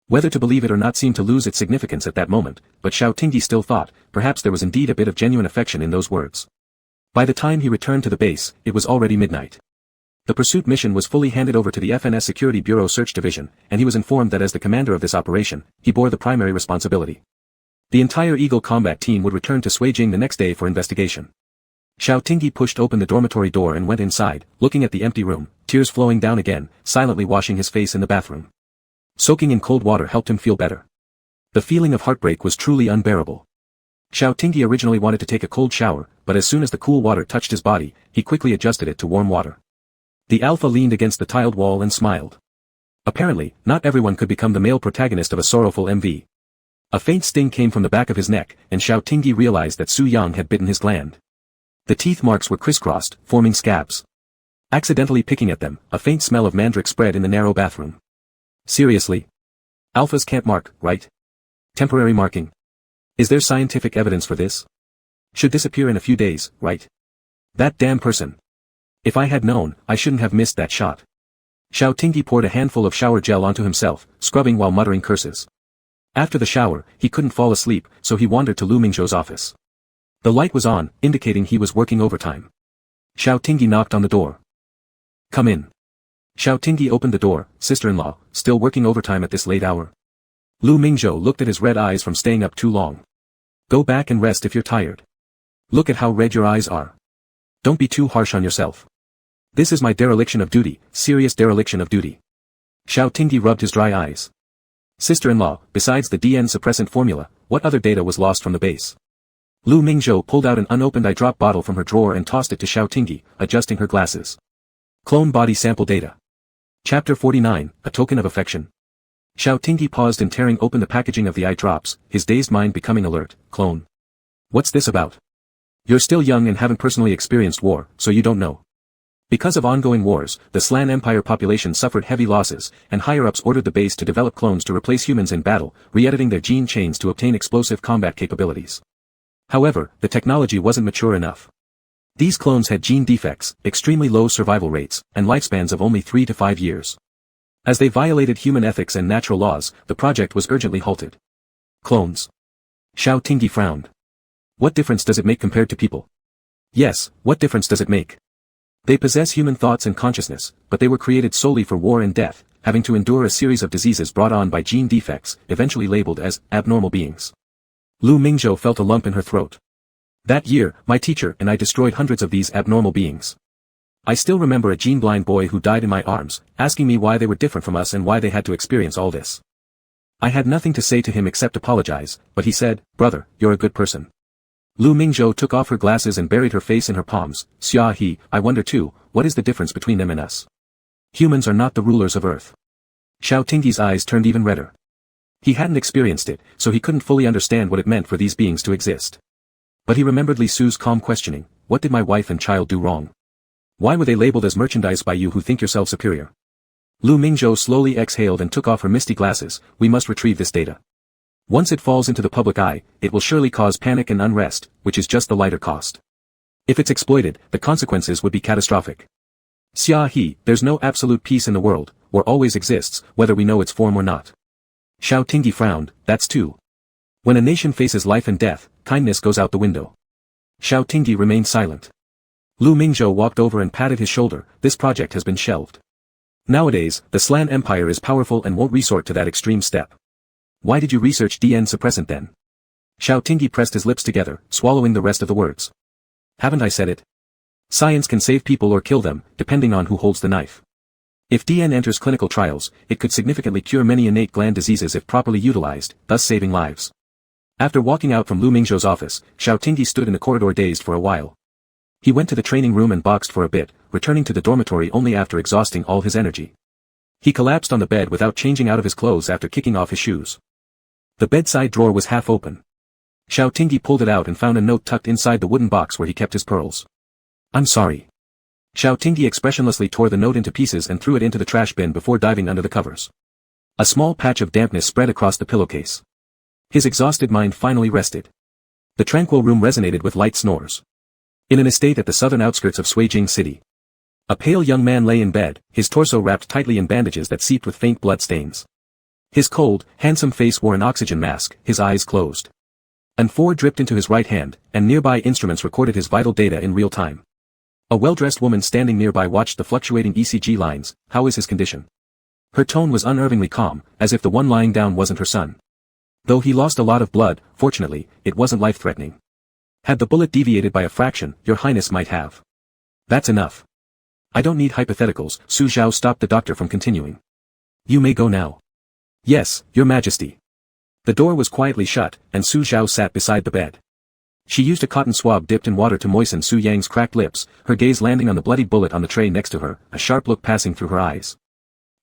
Whether to believe it or not seemed to lose its significance at that moment, but Xiao Tingyi still thought, perhaps there was indeed a bit of genuine affection in those words. By the time he returned to the base, it was already midnight. The pursuit mission was fully handed over to the FNS Security Bureau Search Division, and he was informed that as the commander of this operation, he bore the primary responsibility. The entire Eagle combat team would return to Suijing the next day for investigation. Xiao Tingyi pushed open the dormitory door and went inside, looking at the empty room, tears flowing down again, silently washing his face in the bathroom. Soaking in cold water helped him feel better. The feeling of heartbreak was truly unbearable. Xiao Tingyi originally wanted to take a cold shower, but as soon as the cool water touched his body, he quickly adjusted it to warm water. The alpha leaned against the tiled wall and smiled. Apparently, not everyone could become the male protagonist of a sorrowful MV. A faint sting came from the back of his neck, and Xiao Tingyi realized that Su Yang had bitten his gland. The teeth marks were crisscrossed, forming scabs. Accidentally picking at them, a faint smell of mandrake spread in the narrow bathroom. Seriously? Alphas can't mark, right? Temporary marking. Is there scientific evidence for this? Should disappear in a few days, right? That damn person. If I had known, I shouldn't have missed that shot. Xiao Tingyi poured a handful of shower gel onto himself, scrubbing while muttering curses. After the shower, he couldn't fall asleep, so he wandered to Lu Mingzhou's office. The light was on, indicating he was working overtime. Xiao Tingyi knocked on the door. "Come in." Xiao Tingyi opened the door. "Sister-in-law, still working overtime at this late hour?" Lu Mingzhou looked at his red eyes from staying up too long. "Go back and rest if you're tired. Look at how red your eyes are. Don't be too harsh on yourself. This is my dereliction of duty, serious dereliction of duty." Xiao Tingyi rubbed his dry eyes. "Sister-in-law, besides the DN suppressant formula, what other data was lost from the base?" Lu Mingzhou pulled out an unopened eye drop bottle from her drawer and tossed it to Xiao Tingyi, adjusting her glasses. Clone body sample data. Chapter 49, A Token of Affection. Xiao Tingyi paused in tearing open the packaging of the eye drops, his dazed mind becoming alert. "Clone. What's this about? You're still young and haven't personally experienced war, so you don't know." Because of ongoing wars, the Slan Empire population suffered heavy losses, and higher-ups ordered the base to develop clones to replace humans in battle, re-editing their gene chains to obtain explosive combat capabilities. However, the technology wasn't mature enough. These clones had gene defects, extremely low survival rates, and lifespans of only 3 to 5 years. As they violated human ethics and natural laws, the project was urgently halted. Clones. Xiao Tingyi frowned. What difference does it make compared to people? Yes, what difference does it make? They possess human thoughts and consciousness, but they were created solely for war and death, having to endure a series of diseases brought on by gene defects, eventually labeled as abnormal beings. Lu Mingzhou felt a lump in her throat. That year, my teacher and I destroyed hundreds of these abnormal beings. I still remember a gene-blind boy who died in my arms, asking me why they were different from us and why they had to experience all this. I had nothing to say to him except apologize, but he said, "Brother, you're a good person." Lu Mingzhou took off her glasses and buried her face in her palms. "Xia he, I wonder too, what is the difference between them and us? Humans are not the rulers of Earth." Xiao Tingyi's eyes turned even redder. He hadn't experienced it, so he couldn't fully understand what it meant for these beings to exist. But he remembered Li Su's calm questioning, "What did my wife and child do wrong? Why were they labeled as merchandise by you who think yourself superior?" Lu Mingzhou slowly exhaled and took off her misty glasses. "We must retrieve this data. Once it falls into the public eye, it will surely cause panic and unrest, which is just the lighter cost. If it's exploited, the consequences would be catastrophic. Xia he, there's no absolute peace in the world, war always exists, whether we know its form or not." Xiao Tingyi frowned. "That's true. When a nation faces life and death, kindness goes out the window." Xiao Tingyi remained silent. Lu Mingzhou walked over and patted his shoulder. "This project has been shelved. Nowadays, the Slan Empire is powerful and won't resort to that extreme step." "Why did you research DN suppressant then?" Xiao Tingyi pressed his lips together, swallowing the rest of the words. "Haven't I said it? Science can save people or kill them, depending on who holds the knife. If DN enters clinical trials, it could significantly cure many innate gland diseases if properly utilized, thus saving lives." After walking out from Lu Mingzhou's office, Xiao Tingyi stood in the corridor dazed for a while. He went to the training room and boxed for a bit, returning to the dormitory only after exhausting all his energy. He collapsed on the bed without changing out of his clothes after kicking off his shoes. The bedside drawer was half open. Xiao Tingyi pulled it out and found a note tucked inside the wooden box where he kept his pearls. "I'm sorry." Xiao Tingyi expressionlessly tore the note into pieces and threw it into the trash bin before diving under the covers. A small patch of dampness spread across the pillowcase. His exhausted mind finally rested. The tranquil room resonated with light snores. In an estate at the southern outskirts of Suijing City. A pale young man lay in bed, his torso wrapped tightly in bandages that seeped with faint blood stains. His cold, handsome face wore an oxygen mask, his eyes closed. An IV dripped into his right hand, and nearby instruments recorded his vital data in real time. A well-dressed woman standing nearby watched the fluctuating ECG lines. How is his condition? Her tone was unnervingly calm, as if the one lying down wasn't her son. Though he lost a lot of blood, fortunately, it wasn't life-threatening. Had the bullet deviated by a fraction, your highness might have. That's enough. I don't need hypotheticals. Su Zhao stopped the doctor from continuing. You may go now. Yes, your majesty. The door was quietly shut, and Su Zhao sat beside the bed. She used a cotton swab dipped in water to moisten Su Yang's cracked lips, her gaze landing on the bloody bullet on the tray next to her, a sharp look passing through her eyes.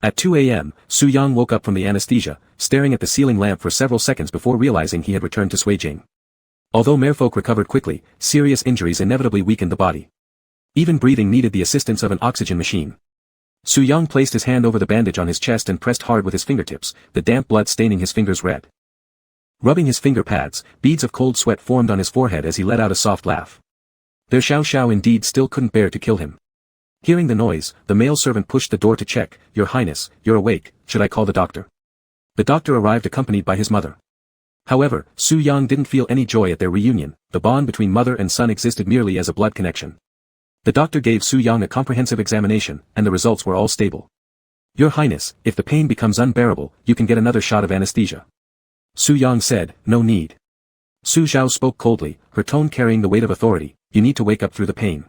At 2 a.m., Su Yang woke up from the anesthesia, staring at the ceiling lamp for several seconds before realizing he had returned to Suijing. Although merfolk recovered quickly, serious injuries inevitably weakened the body. Even breathing needed the assistance of an oxygen machine. Su Yang placed his hand over the bandage on his chest and pressed hard with his fingertips, the damp blood staining his fingers red. Rubbing his finger pads, beads of cold sweat formed on his forehead as he let out a soft laugh. Their Xiao Xiao indeed still couldn't bear to kill him. Hearing the noise, the male servant pushed the door to check. Your highness, you're awake, should I call the doctor? The doctor arrived accompanied by his mother. However, Su Yang didn't feel any joy at their reunion, the bond between mother and son existed merely as a blood connection. The doctor gave Su Yang a comprehensive examination, and the results were all stable. Your highness, if the pain becomes unbearable, you can get another shot of anesthesia. Su Yang said, no need. Su Zhao spoke coldly, her tone carrying the weight of authority, you need to wake up through the pain.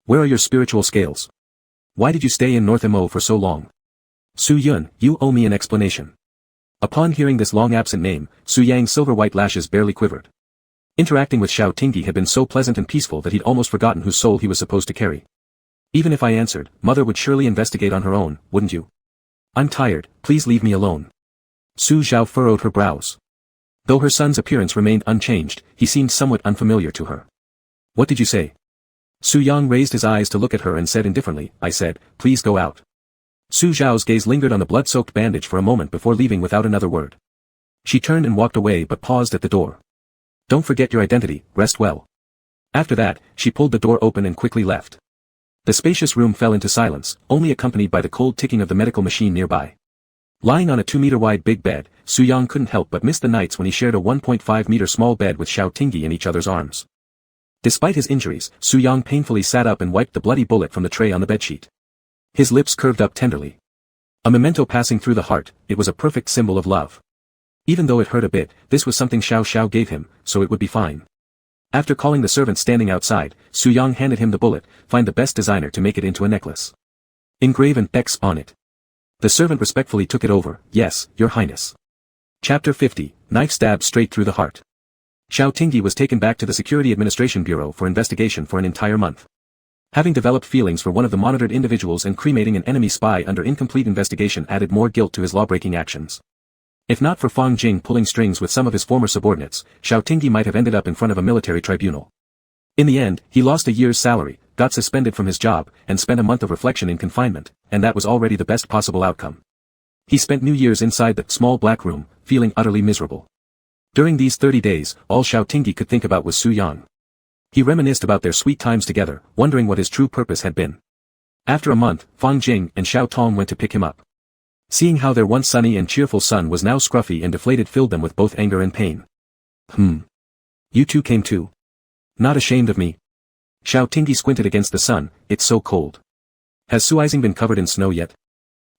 Where are your spiritual scales? Why did you stay in North Mo for so long? Su Yun, you owe me an explanation. Upon hearing this long-absent name, Su Yang's silver-white lashes barely quivered. Interacting with Xiao Tingyi had been so pleasant and peaceful that he'd almost forgotten whose soul he was supposed to carry. Even if I answered, Mother would surely investigate on her own, wouldn't you? I'm tired, please leave me alone. Su Zhao furrowed her brows. Though her son's appearance remained unchanged, he seemed somewhat unfamiliar to her. What did you say? Su Yang raised his eyes to look at her and said indifferently, I said, please go out. Su Zhao's gaze lingered on the blood-soaked bandage for a moment before leaving without another word. She turned and walked away but paused at the door. Don't forget your identity, rest well. After that, she pulled the door open and quickly left. The spacious room fell into silence, only accompanied by the cold ticking of the medical machine nearby. Lying on a 2-meter-wide big bed, Su Yang couldn't help but miss the nights when he shared a 1.5-meter small bed with Xiao Tingyi in each other's arms. Despite his injuries, Su Yang painfully sat up and wiped the bloody bullet from the tray on the bedsheet. His lips curved up tenderly. A memento passing through the heart, it was a perfect symbol of love. Even though it hurt a bit, this was something Xiao Xiao gave him, so it would be fine. After calling the servant standing outside, Su Yang handed him the bullet, find the best designer to make it into a necklace. Engrave an X on it. The servant respectfully took it over, yes, your highness. Chapter 50, Knife Stabbed Straight Through the Heart. Xiao Tingyi was taken back to the Security Administration Bureau for investigation for an entire month. Having developed feelings for one of the monitored individuals and cremating an enemy spy under incomplete investigation added more guilt to his law-breaking actions. If not for Fang Jing pulling strings with some of his former subordinates, Xiao Tingyi might have ended up in front of a military tribunal. In the end, he lost a year's salary, got suspended from his job, and spent a month of reflection in confinement, and that was already the best possible outcome. He spent New Year's inside the small black room, feeling utterly miserable. During these 30 days, all Xiao Tingyi could think about was Su Yang. He reminisced about their sweet times together, wondering what his true purpose had been. After a month, Fang Jing and Xiao Tong went to pick him up. Seeing how their once sunny and cheerful son was now scruffy and deflated filled them with both anger and pain. You two came too. Not ashamed of me? Xiao Tingyi squinted against the sun, it's so cold. Has Suizing been covered in snow yet?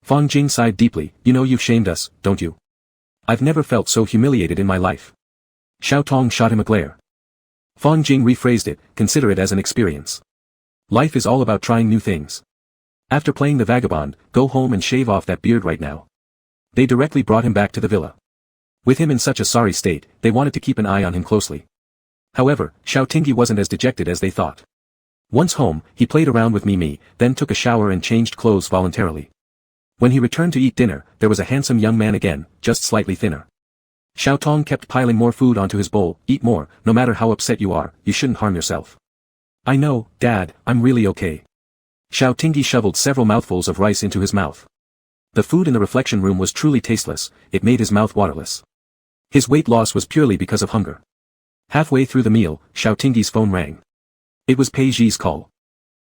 Fang Jing sighed deeply, you know you've shamed us, don't you? I've never felt so humiliated in my life. Xiao Tong shot him a glare. Fang Jing rephrased it, consider it as an experience. Life is all about trying new things. After playing the vagabond, go home and shave off that beard right now. They directly brought him back to the villa. With him in such a sorry state, they wanted to keep an eye on him closely. However, Xiao Tingyi wasn't as dejected as they thought. Once home, he played around with Mimi, then took a shower and changed clothes voluntarily. When he returned to eat dinner, there was a handsome young man again, just slightly thinner. Xiao Tong kept piling more food onto his bowl, eat more, no matter how upset you are, you shouldn't harm yourself. I know, Dad, I'm really okay. Xiao Tingyi shoveled several mouthfuls of rice into his mouth. The food in the reflection room was truly tasteless, it made his mouth waterless. His weight loss was purely because of hunger. Halfway through the meal, Xiao Tingyi's phone rang. It was Pei Zhi's call.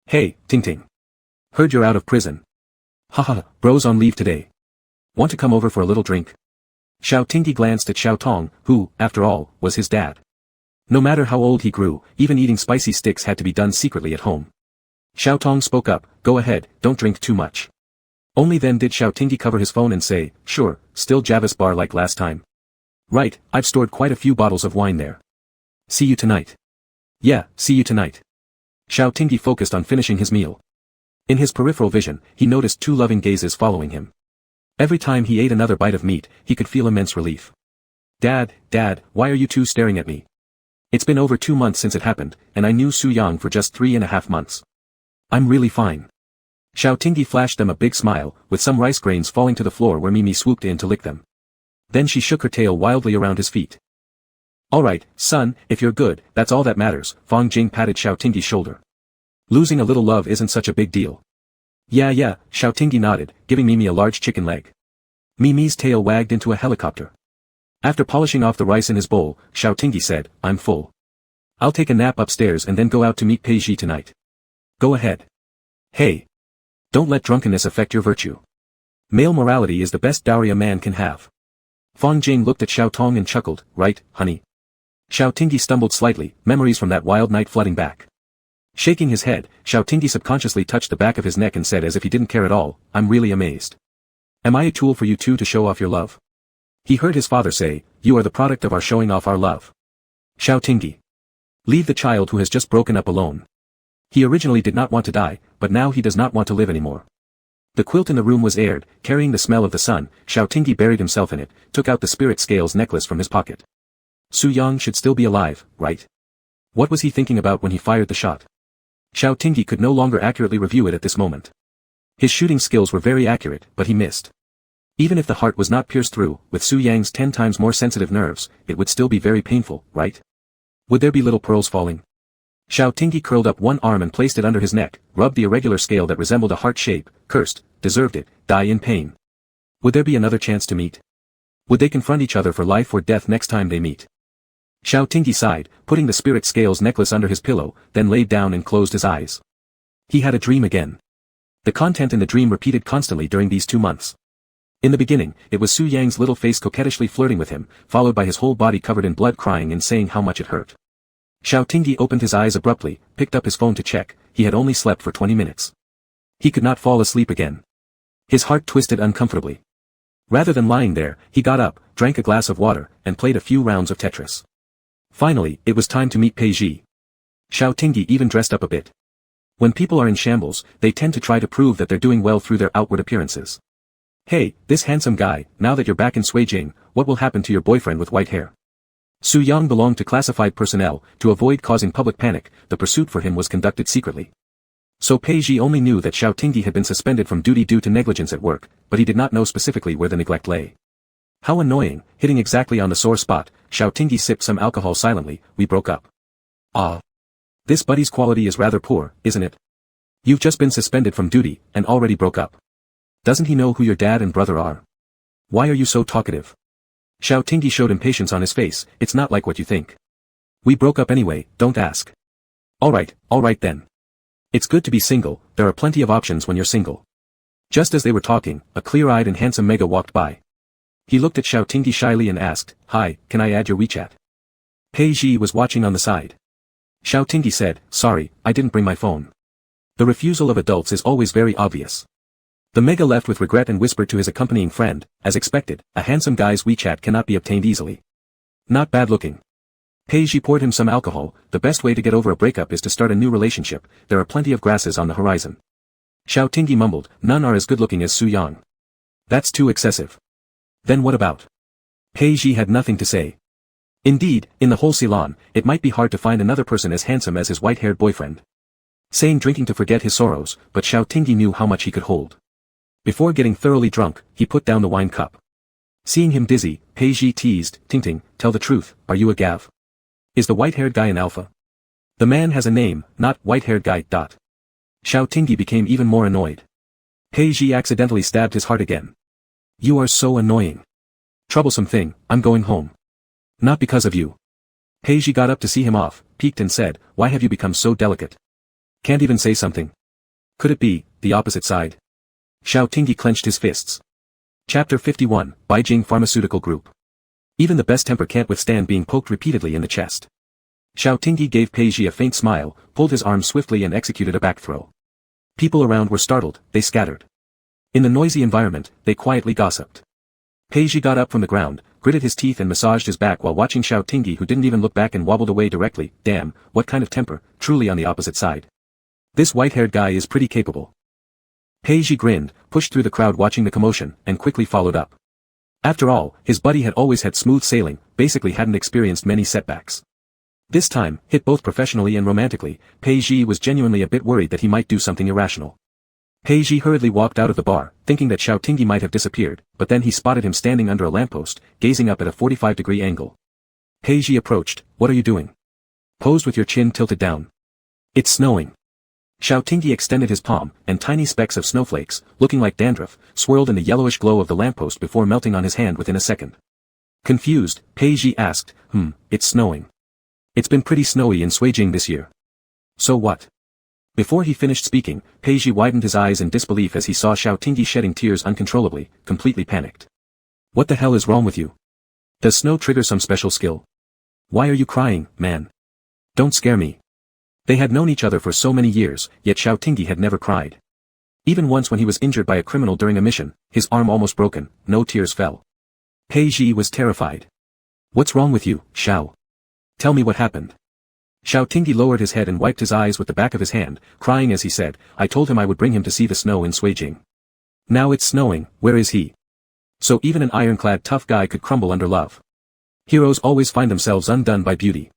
Hey, Ting Ting. Heard you're out of prison. Haha, bro's on leave today. Want to come over for a little drink? Xiao Tingyi glanced at Xiao Tong, who, after all, was his dad. No matter how old he grew, even eating spicy sticks had to be done secretly at home. Xiao Tong spoke up, go ahead, don't drink too much. Only then did Xiao Tingyi cover his phone and say, sure, still Javis bar like last time. Right, I've stored quite a few bottles of wine there. See you tonight. Yeah, see you tonight. Xiao Tingyi focused on finishing his meal. In his peripheral vision, he noticed two loving gazes following him. Every time he ate another bite of meat, he could feel immense relief. Dad, why are you two staring at me? It's been over 2 months since it happened, and I knew Su Yang for just 3.5 months. I'm really fine. Xiao Tingyi flashed them a big smile, with some rice grains falling to the floor where Mimi swooped in to lick them. Then she shook her tail wildly around his feet. Alright, son, if you're good, that's all that matters, Fang Jing patted Xiao Tingyi's shoulder. Losing a little love isn't such a big deal. Yeah, Xiao Tingyi nodded, giving Mimi a large chicken leg. Mimi's tail wagged into a helicopter. After polishing off the rice in his bowl, Xiao Tingyi said, I'm full. I'll take a nap upstairs and then go out to meet Pei Zhi tonight. Go ahead. Hey. Don't let drunkenness affect your virtue. Male morality is the best dowry a man can have. Fang Jing looked at Xiao Tong and chuckled, right, honey? Xiao Tingyi stumbled slightly, memories from that wild night flooding back. Shaking his head, Xiao Tingyi subconsciously touched the back of his neck and said as if he didn't care at all, I'm really amazed. Am I a tool for you two to show off your love? He heard his father say, you are the product of our showing off our love. Xiao Tingyi. Leave the child who has just broken up alone. He originally did not want to die, but now he does not want to live anymore. The quilt in the room was aired, carrying the smell of the sun. Xiao Tingyi buried himself in it, took out the spirit scales necklace from his pocket. Su Yang should still be alive, right? What was he thinking about when he fired the shot? Xiao Tingyi could no longer accurately review it at this moment. His shooting skills were very accurate, but he missed. Even if the heart was not pierced through, with Su Yang's 10 times more sensitive nerves, it would still be very painful, right? Would there be little pearls falling? Xiao Tingyi curled up one arm and placed it under his neck, rubbed the irregular scale that resembled a heart shape, cursed, deserved it, die in pain. Would there be another chance to meet? Would they confront each other for life or death next time they meet? Xiao Tingyi sighed, putting the spirit scales necklace under his pillow, then laid down and closed his eyes. He had a dream again. The content in the dream repeated constantly during these 2 months. In the beginning, it was Su Yang's little face coquettishly flirting with him, followed by his whole body covered in blood crying and saying how much it hurt. Xiao Tingyi opened his eyes abruptly, picked up his phone to check, he had only slept for 20 minutes. He could not fall asleep again. His heart twisted uncomfortably. Rather than lying there, he got up, drank a glass of water, and played a few rounds of Tetris. Finally, it was time to meet Pei Zhi. Xiao Tingyi even dressed up a bit. When people are in shambles, they tend to try to prove that they're doing well through their outward appearances. Hey, this handsome guy, now that you're back in Suijing, what will happen to your boyfriend with white hair? Su Yang belonged to classified personnel. To avoid causing public panic, the pursuit for him was conducted secretly. So Pei Zhi only knew that Xiao Tingyi had been suspended from duty due to negligence at work, but he did not know specifically where the neglect lay. How annoying, hitting exactly on the sore spot. Xiao Tingyi sipped some alcohol silently. We broke up. Ah. This buddy's quality is rather poor, isn't it? You've just been suspended from duty, and already broke up. Doesn't he know who your dad and brother are? Why are you so talkative? Xiao Tingyi showed impatience on his face. It's not like what you think. We broke up anyway, don't ask. Alright then. It's good to be single, there are plenty of options when you're single. Just as they were talking, a clear-eyed and handsome Mega walked by. He looked at Xiao Tingyi shyly and asked, Hi, can I add your WeChat? Pei Zhi was watching on the side. Xiao Tingyi said, Sorry, I didn't bring my phone. The refusal of adults is always very obvious. The Mega left with regret and whispered to his accompanying friend, as expected, a handsome guy's WeChat cannot be obtained easily. Not bad looking. Pei Zhi poured him some alcohol. The best way to get over a breakup is to start a new relationship, there are plenty of grasses on the horizon. Xiao Tingyi mumbled, none are as good looking as Su Yang. That's too excessive. Then what about? Pei Zhi had nothing to say. Indeed, in the whole Ceylon, it might be hard to find another person as handsome as his white-haired boyfriend. Saying drinking to forget his sorrows, but Xiao Tingyi knew how much he could hold. Before getting thoroughly drunk, he put down the wine cup. Seeing him dizzy, Pei Zhi teased, Ting Ting, tell the truth, are you a gav? Is the white-haired guy an alpha? The man has a name, not white-haired guy. Xiao Tingyi became even more annoyed. Pei Zhi accidentally stabbed his heart again. You are so annoying. Troublesome thing, I'm going home. Not because of you. Pei Zhi got up to see him off, peeked and said, "Why have you become so delicate? Can't even say something? Could it be, the opposite side?" Xiao Tingyi clenched his fists. Chapter 51, Beijing Pharmaceutical Group. Even the best temper can't withstand being poked repeatedly in the chest. Xiao Tingyi gave Pei Ji a faint smile, pulled his arm swiftly and executed a back throw. People around were startled, they scattered. In the noisy environment, they quietly gossiped. Pei Ji got up from the ground, gritted his teeth and massaged his back while watching Xiao Tingyi, who didn't even look back and wobbled away directly. Damn, what kind of temper, truly on the opposite side. This white-haired guy is pretty capable. Pei Ji grinned, pushed through the crowd watching the commotion, and quickly followed up. After all, his buddy had always had smooth sailing, basically hadn't experienced many setbacks. This time, hit both professionally and romantically, Pei Ji was genuinely a bit worried that he might do something irrational. Pei Ji hurriedly walked out of the bar, thinking that Xiao Tingyi might have disappeared, but then he spotted him standing under a lamppost, gazing up at a 45-degree angle. Pei Ji approached. "What are you doing?" "Posed with your chin tilted down." "It's snowing." Xiao Tingyi extended his palm, and tiny specks of snowflakes, looking like dandruff, swirled in the yellowish glow of the lamppost before melting on his hand within a second. Confused, Pei Ji asked, "It's snowing. It's been pretty snowy in Suijing this year." "So what?" Before he finished speaking, Pei Ji widened his eyes in disbelief as he saw Xiao Tingyi shedding tears uncontrollably, completely panicked. "What the hell is wrong with you? Does snow trigger some special skill? Why are you crying, man? Don't scare me." They had known each other for so many years, yet Xiao Tingyi had never cried. Even once when he was injured by a criminal during a mission, his arm almost broken, no tears fell. Pei Ji was terrified. "What's wrong with you, Xiao? Tell me what happened." Xiao Tingyi lowered his head and wiped his eyes with the back of his hand, crying as he said, "I told him I would bring him to see the snow in Suijing. Now it's snowing, where is he?" So even an ironclad tough guy could crumble under love. Heroes always find themselves undone by beauty.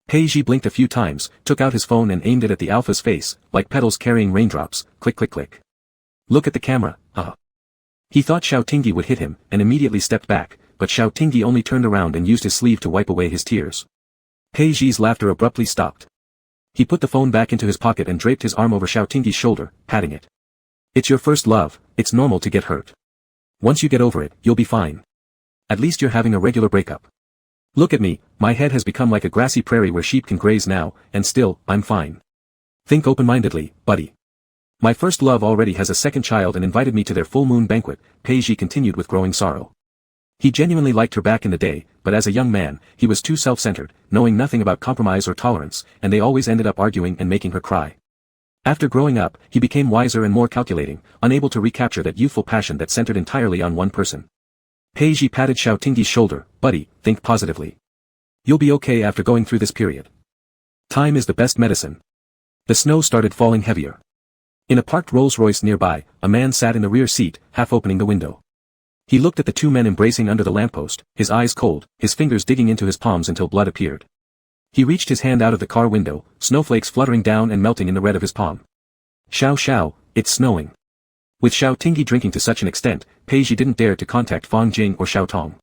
Pei Ji blinked a few times, took out his phone and aimed it at the alpha's face, like petals carrying raindrops, click click click. "Look at the camera, He thought Xiao Tingyi would hit him, and immediately stepped back, but Xiao Tingyi only turned around and used his sleeve to wipe away his tears. Pei Ji's laughter abruptly stopped. He put the phone back into his pocket and draped his arm over Xiao Tingyi's shoulder, patting it. "It's your first love, it's normal to get hurt. Once you get over it, you'll be fine. At least you're having a regular breakup. Look at me, my head has become like a grassy prairie where sheep can graze now, and still, I'm fine. Think open-mindedly, buddy. My first love already has a second child and invited me to their full moon banquet," Pei Ji continued with growing sorrow. He genuinely liked her back in the day, but as a young man, he was too self-centered, knowing nothing about compromise or tolerance, and they always ended up arguing and making her cry. After growing up, he became wiser and more calculating, unable to recapture that youthful passion that centered entirely on one person. Pei Ji patted Xiao Tingyi's shoulder. "Buddy, think positively. You'll be okay after going through this period. Time is the best medicine." The snow started falling heavier. In a parked Rolls-Royce nearby, a man sat in the rear seat, half opening the window. He looked at the two men embracing under the lamppost, his eyes cold, his fingers digging into his palms until blood appeared. He reached his hand out of the car window, snowflakes fluttering down and melting in the red of his palm. "Xiao, it's snowing." With Xiao Tingyi drinking to such an extent, Pei Ji didn't dare to contact Fang Jing or Xiao Tong.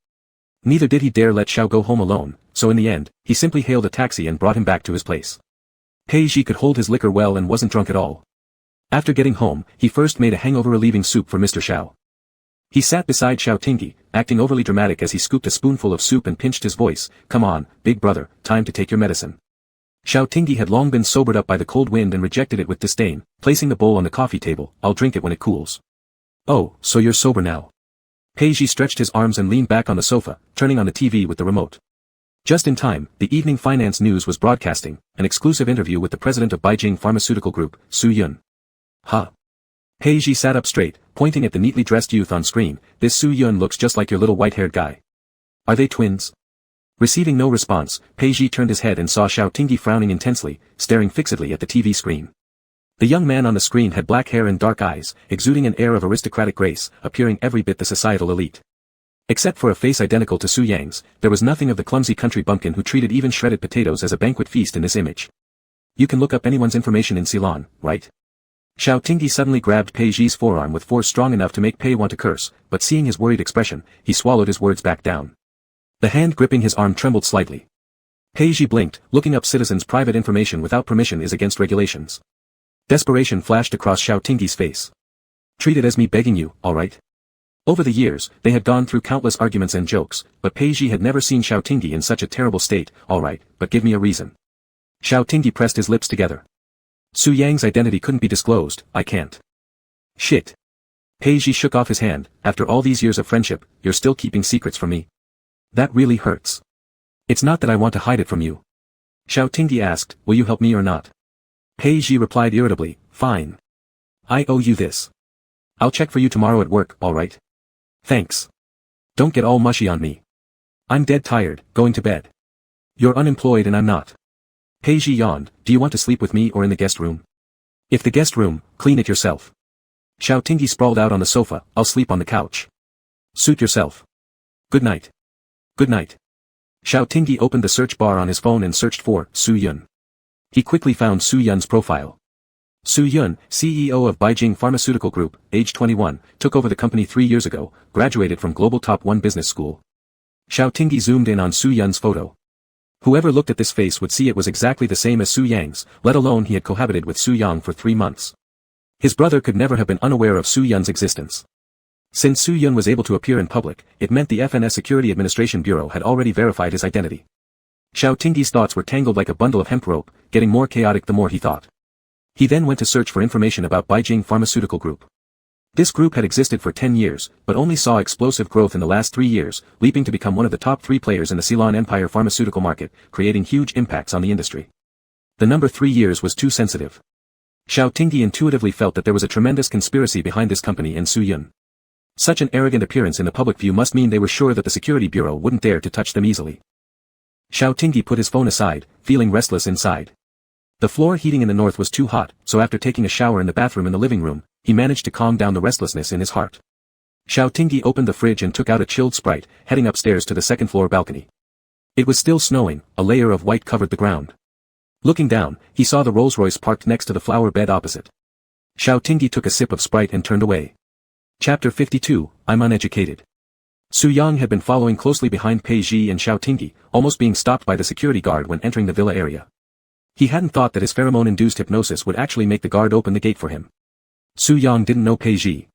Neither did he dare let Xiao go home alone, so in the end, he simply hailed a taxi and brought him back to his place. Pei Ji could hold his liquor well and wasn't drunk at all. After getting home, he first made a hangover-relieving soup for Mr. Xiao. He sat beside Xiao Tingyi, acting overly dramatic as he scooped a spoonful of soup and pinched his voice. "Come on, big brother, time to take your medicine." Xiao Tingyi had long been sobered up by the cold wind and rejected it with disdain, placing the bowl on the coffee table. "I'll drink it when it cools." "Oh, so you're sober now." Pei Ji stretched his arms and leaned back on the sofa, turning on the TV with the remote. Just in time, the evening finance news was broadcasting, an exclusive interview with the president of Beijing Pharmaceutical Group, Su Yun. "Huh." Pei Ji sat up straight, pointing at the neatly dressed youth on screen. "This Su Yun looks just like your little white-haired guy. Are they twins?" Receiving no response, Pei Ji turned his head and saw Xiao Tingyi frowning intensely, staring fixedly at the TV screen. The young man on the screen had black hair and dark eyes, exuding an air of aristocratic grace, appearing every bit the societal elite. Except for a face identical to Su Yang's, there was nothing of the clumsy country bumpkin who treated even shredded potatoes as a banquet feast in this image. "You can look up anyone's information in Ceylon, right?" Xiao Tingyi suddenly grabbed Pei Ji's forearm with force strong enough to make Pei want to curse, but seeing his worried expression, he swallowed his words back down. The hand gripping his arm trembled slightly. Pei Ji blinked. Looking up citizens' private information without permission is against regulations. Desperation flashed across Xiao Tingyi's face. "Treat it as me begging you, alright?" Over the years, they had gone through countless arguments and jokes, but Pei Ji had never seen Xiao Tingyi in such a terrible state. "Alright, but give me a reason." Xiao Tingyi pressed his lips together. Su Yang's identity couldn't be disclosed, I can't. Shit. Pei Ji shook off his hand, after all these years of friendship, you're still keeping secrets from me. That really hurts. It's not that I want to hide it from you. Xiao Tingyi asked, will you help me or not? Pei Ji replied irritably, fine. I owe you this. I'll check for you tomorrow at work, alright? Thanks. Don't get all mushy on me. I'm dead tired, going to bed. You're unemployed and I'm not. Pei Ji yawned, do you want to sleep with me or in the guest room? If the guest room, clean it yourself. Xiao Tingyi sprawled out on the sofa, I'll sleep on the couch. Suit yourself. Good night. Good night. Xiao Tingyi opened the search bar on his phone and searched for Su Yun. He quickly found Su Yun's profile. Su Yun, CEO of Beijing Pharmaceutical Group, age 21, took over the company 3 years ago, graduated from Global Top 1 Business School. Xiao Tingyi zoomed in on Su Yun's photo. Whoever looked at this face would see it was exactly the same as Su Yang's, let alone he had cohabited with Su Yang for 3 months. His brother could never have been unaware of Su Yun's existence. Since Su Yun was able to appear in public, it meant the FNS Security Administration Bureau had already verified his identity. Xiao Tingyi's thoughts were tangled like a bundle of hemp rope, getting more chaotic the more he thought. He then went to search for information about Beijing Pharmaceutical Group. This group had existed for 10 years, but only saw explosive growth in the last 3 years, leaping to become one of the top 3 players in the Ceylon Empire pharmaceutical market, creating huge impacts on the industry. The number 3 years was too sensitive. Xiao Tingyi intuitively felt that there was a tremendous conspiracy behind this company and Su Yun. Such an arrogant appearance in the public view must mean they were sure that the security bureau wouldn't dare to touch them easily. Xiao Tingyi put his phone aside, feeling restless inside. The floor heating in the north was too hot, so after taking a shower in the bathroom in the living room, he managed to calm down the restlessness in his heart. Xiao Tingyi opened the fridge and took out a chilled Sprite, heading upstairs to the second-floor balcony. It was still snowing, a layer of white covered the ground. Looking down, he saw the Rolls-Royce parked next to the flower bed opposite. Xiao Tingyi took a sip of Sprite and turned away. Chapter 52, I'm uneducated. Su Yang had been following closely behind Pei Ji and Xiao Tingyi, almost being stopped by the security guard when entering the villa area. He hadn't thought that his pheromone-induced hypnosis would actually make the guard open the gate for him. Su Yang didn't know Pei Ji.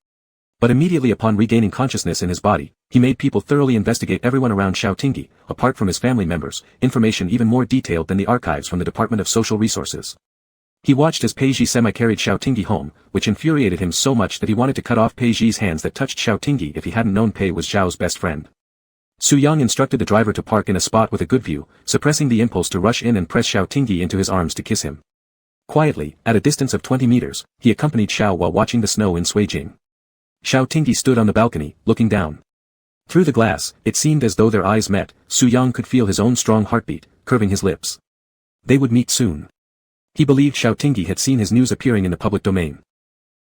But immediately upon regaining consciousness in his body, he made people thoroughly investigate everyone around Xiao Tingyi, apart from his family members, information even more detailed than the archives from the Department of Social Resources. He watched as Pei Ji semi-carried Xiao Tingyi home, which infuriated him so much that he wanted to cut off Pei Ji's hands that touched Xiao Tingyi if he hadn't known Pei was Zhao's best friend. Su Yang instructed the driver to park in a spot with a good view, suppressing the impulse to rush in and press Xiao Tingyi into his arms to kiss him. Quietly, at a distance of 20 meters, he accompanied Xiao while watching the snow in Suijing. Xiao Tingyi stood on the balcony, looking down. Through the glass, it seemed as though their eyes met. Su Yang could feel his own strong heartbeat, curving his lips. They would meet soon. He believed Xiao Tingyi had seen his news appearing in the public domain.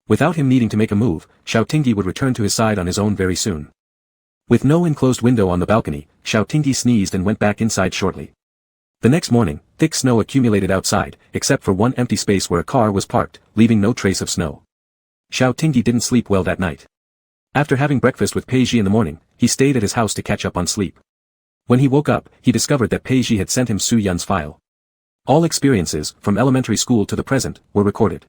Without him needing to make a move, Xiao Tingyi would return to his side on his own very soon. With no enclosed window on the balcony, Xiao Tingyi sneezed and went back inside shortly. The next morning, thick snow accumulated outside, except for one empty space where a car was parked, leaving no trace of snow. Xiao Tingyi didn't sleep well that night. After having breakfast with Pei Ji in the morning, he stayed at his house to catch up on sleep. When he woke up, he discovered that Pei Ji had sent him Su Yun's file. All experiences, from elementary school to the present, were recorded.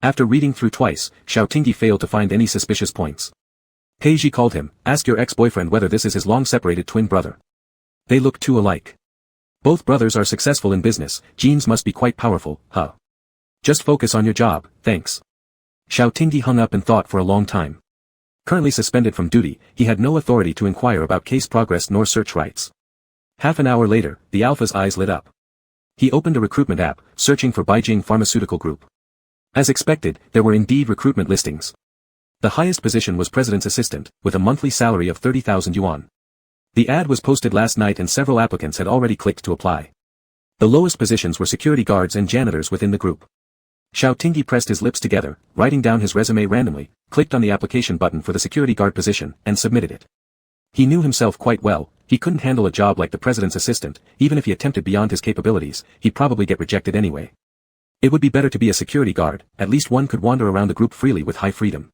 After reading through twice, Xiao Tingyi failed to find any suspicious points. Pei Ji called him, ask your ex-boyfriend whether this is his long-separated twin brother. They look too alike. Both brothers are successful in business, genes must be quite powerful, huh? Just focus on your job, thanks. Xiao Tingyi hung up and thought for a long time. Currently suspended from duty, he had no authority to inquire about case progress nor search rights. Half an hour later, the Alpha's eyes lit up. He opened a recruitment app, searching for Beijing Pharmaceutical Group. As expected, there were indeed recruitment listings. The highest position was president's assistant, with a monthly salary of 30,000 yuan. The ad was posted last night and several applicants had already clicked to apply. The lowest positions were security guards and janitors within the group. Xiao Tingyi pressed his lips together, writing down his resume randomly, clicked on the application button for the security guard position, and submitted it. He knew himself quite well. He couldn't handle a job like the president's assistant, even if he attempted beyond his capabilities, he'd probably get rejected anyway. It would be better to be a security guard, at least one could wander around the group freely with high freedom.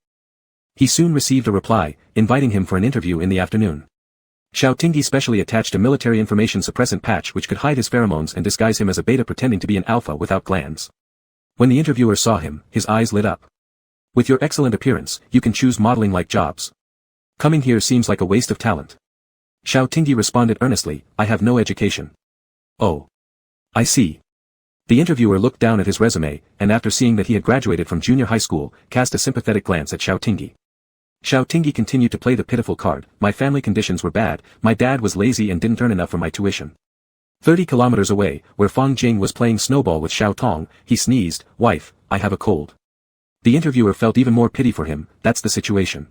He soon received a reply, inviting him for an interview in the afternoon. Xiao Tingyi specially attached a military information suppressant patch which could hide his pheromones and disguise him as a beta pretending to be an alpha without glands. When the interviewer saw him, his eyes lit up. With your excellent appearance, you can choose modeling-like jobs. Coming here seems like a waste of talent. Xiao Tingyi responded earnestly, I have no education. Oh. I see. The interviewer looked down at his resume, and after seeing that he had graduated from junior high school, cast a sympathetic glance at Xiao Tingyi. Xiao Tingyi continued to play the pitiful card. My family conditions were bad, my dad was lazy and didn't earn enough for my tuition. 30 kilometers away, where Fang Jing was playing snowball with Xiao Tong, he sneezed, "Wife, I have a cold." The interviewer felt even more pity for him. That's the situation.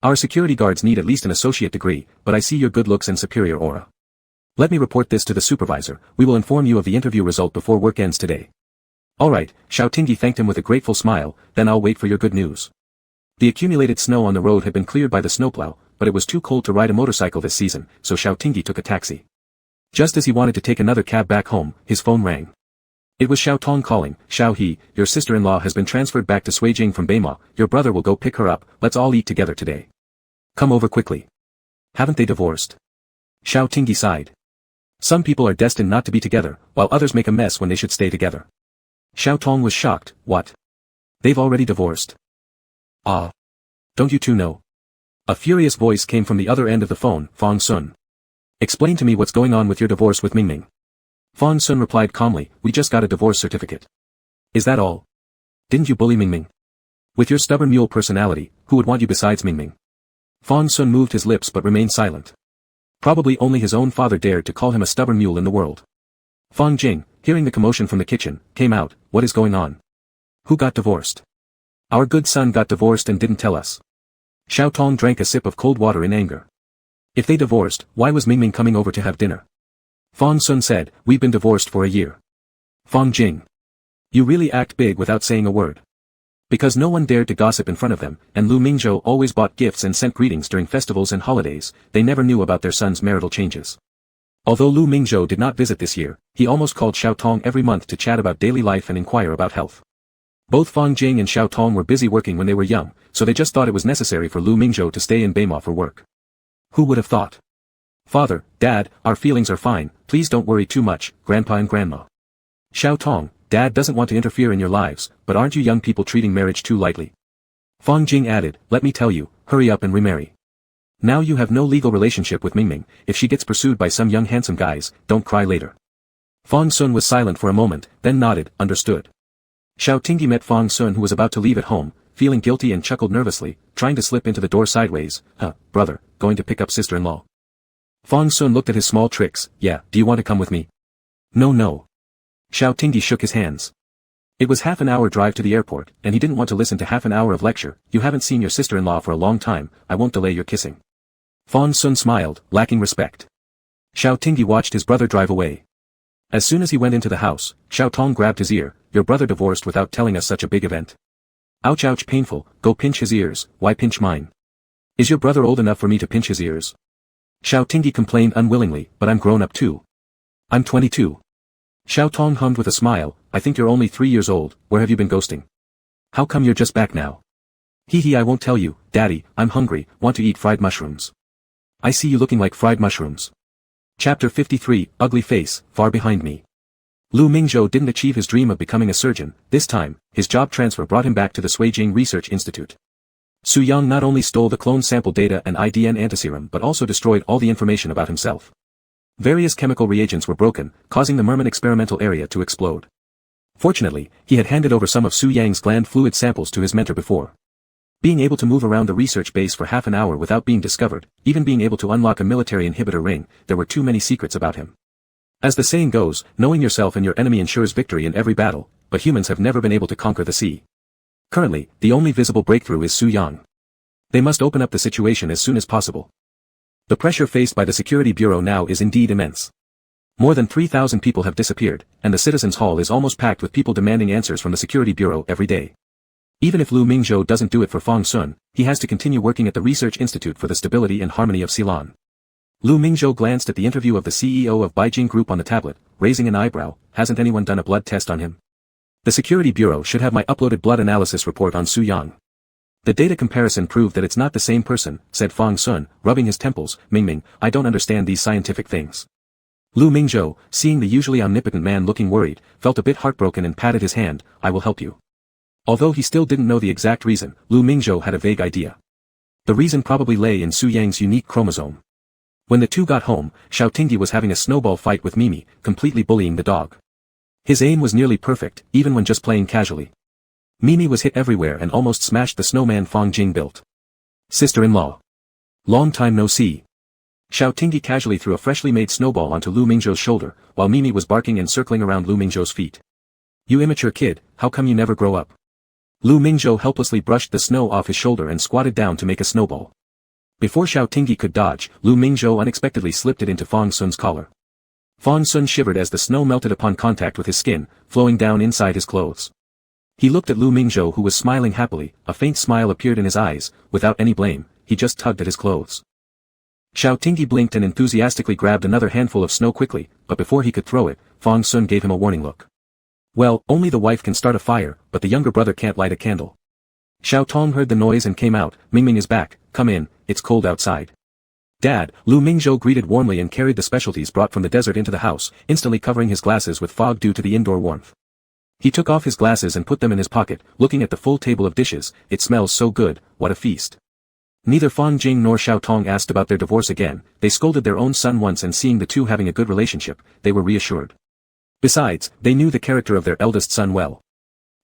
Our security guards need at least an associate degree, but I see your good looks and superior aura. Let me report this to the supervisor. We will inform you of the interview result before work ends today. Alright, Xiao Tingyi thanked him with a grateful smile, then I'll wait for your good news. The accumulated snow on the road had been cleared by the snowplow, but it was too cold to ride a motorcycle this season, so Xiao Tingyi took a taxi. Just as he wanted to take another cab back home, his phone rang. It was Xiao Tong calling. "Xiao He, your sister-in-law has been transferred back to Suijing from Beimo. Your brother will go pick her up. Let's all eat together today. Come over quickly." Haven't they divorced? Xiao Tingyi sighed. Some people are destined not to be together, while others make a mess when they should stay together. Xiao Tong was shocked. What? They've already divorced? Ah. Don't you two know? A furious voice came from the other end of the phone. Fang Sun. Explain to me what's going on with your divorce with Mingming. Fang Sun replied calmly, we just got a divorce certificate. Is that all? Didn't you bully Mingming? With your stubborn mule personality, who would want you besides Mingming? Fang Sun moved his lips but remained silent. Probably only his own father dared to call him a stubborn mule in the world. Fang Jing, hearing the commotion from the kitchen, came out. What is going on? Who got divorced? Our good son got divorced and didn't tell us. Xiao Tong drank a sip of cold water in anger. If they divorced, why was Mingming coming over to have dinner? Fang Sun said, we've been divorced for a year. Fang Jing. You really act big without saying a word. Because no one dared to gossip in front of them, and Lu Mingzhou always bought gifts and sent greetings during festivals and holidays, they never knew about their son's marital changes. Although Lu Mingzhou did not visit this year, he almost called Xiao Tong every month to chat about daily life and inquire about health. Both Fang Jing and Xiao Tong were busy working when they were young, so they just thought it was necessary for Lu Mingzhou to stay in Beimo for work. Who would have thought? Father, Dad, our feelings are fine, please don't worry too much, Grandpa and Grandma. Xiao Tong, Dad doesn't want to interfere in your lives, but aren't you young people treating marriage too lightly? Fang Jing added, let me tell you, hurry up and remarry. Now you have no legal relationship with Mingming, if she gets pursued by some young handsome guys, don't cry later. Fang Sun was silent for a moment, then nodded, understood. Xiao Tingyi met Fang Sun who was about to leave at home, feeling guilty and chuckled nervously, trying to slip into the door sideways. Brother, going to pick up sister-in-law. Fang Sun looked at his small tricks. Yeah, do you want to come with me? No. Xiao Tingyi shook his hands. It was half an hour drive to the airport, and he didn't want to listen to half an hour of lecture. You haven't seen your sister-in-law for a long time, I won't delay your kissing. Fang Sun smiled, lacking respect. Xiao Tingyi watched his brother drive away. As soon as he went into the house, Xiao Tong grabbed his ear. Your brother divorced without telling us such a big event. Ouch ouch painful, go pinch his ears, why pinch mine? Is your brother old enough for me to pinch his ears? Xiao Tingyi complained unwillingly, but I'm grown up too. I'm 22. Xiao Tong hummed with a smile, I think you're only 3 years old, where have you been ghosting? How come you're just back now? Hee I won't tell you, Daddy, I'm hungry, want to eat fried mushrooms. I see you looking like fried mushrooms. Chapter 53, Ugly Face, Far Behind Me. Lu Mingzhou didn't achieve his dream of becoming a surgeon. This time, his job transfer brought him back to the Suijing Research Institute. Su Yang not only stole the clone sample data and IDN antiserum but also destroyed all the information about himself. Various chemical reagents were broken, causing the merman experimental area to explode. Fortunately, he had handed over some of Su Yang's gland fluid samples to his mentor before. Being able to move around the research base for half an hour without being discovered, even being able to unlock a military inhibitor ring, there were too many secrets about him. As the saying goes, knowing yourself and your enemy ensures victory in every battle, but humans have never been able to conquer the sea. Currently, the only visible breakthrough is Su Yang. They must open up the situation as soon as possible. The pressure faced by the Security Bureau now is indeed immense. More than 3,000 people have disappeared, and the Citizens Hall is almost packed with people demanding answers from the Security Bureau every day. Even if Lu Mingzhou doesn't do it for Fang Sun, he has to continue working at the Research Institute for the Stability and Harmony of Ceylon. Lu Mingzhou glanced at the interview of the CEO of Beijing Group on the tablet, raising an eyebrow. Hasn't anyone done a blood test on him? The Security Bureau should have my uploaded blood analysis report on Su Yang. The data comparison proved that it's not the same person, said Fang Sun, rubbing his temples. Mingming, I don't understand these scientific things. Lu Mingzhou, seeing the usually omnipotent man looking worried, felt a bit heartbroken and patted his hand. I will help you. Although he still didn't know the exact reason, Lu Mingzhou had a vague idea. The reason probably lay in Su Yang's unique chromosome. When the two got home, Xiao Tingyi was having a snowball fight with Mimi, completely bullying the dog. His aim was nearly perfect, even when just playing casually. Mimi was hit everywhere and almost smashed the snowman Fang Jing built. Sister-in-law. Long time no see. Xiao Tingyi casually threw a freshly made snowball onto Lu Mingzhou's shoulder, while Mimi was barking and circling around Lu Mingzhou's feet. You immature kid, how come you never grow up? Lu Mingzhou helplessly brushed the snow off his shoulder and squatted down to make a snowball. Before Xiao Tingyi could dodge, Lu Mingzhou unexpectedly slipped it into Fang Sun's collar. Fang Sun shivered as the snow melted upon contact with his skin, flowing down inside his clothes. He looked at Lu Mingzhou who was smiling happily, a faint smile appeared in his eyes, without any blame, he just tugged at his clothes. Xiao Tingyi blinked and enthusiastically grabbed another handful of snow quickly, but before he could throw it, Fang Sun gave him a warning look. Well, only the wife can start a fire, but the younger brother can't light a candle. Xiao Tong heard the noise and came out, Mingming is back, come in, it's cold outside. Dad, Lu Mingzhou greeted warmly and carried the specialties brought from the desert into the house, instantly covering his glasses with fog due to the indoor warmth. He took off his glasses and put them in his pocket, looking at the full table of dishes, it smells so good, what a feast. Neither Fang Jing nor Xiao Tong asked about their divorce again, they scolded their own son once and seeing the two having a good relationship, they were reassured. Besides, they knew the character of their eldest son well.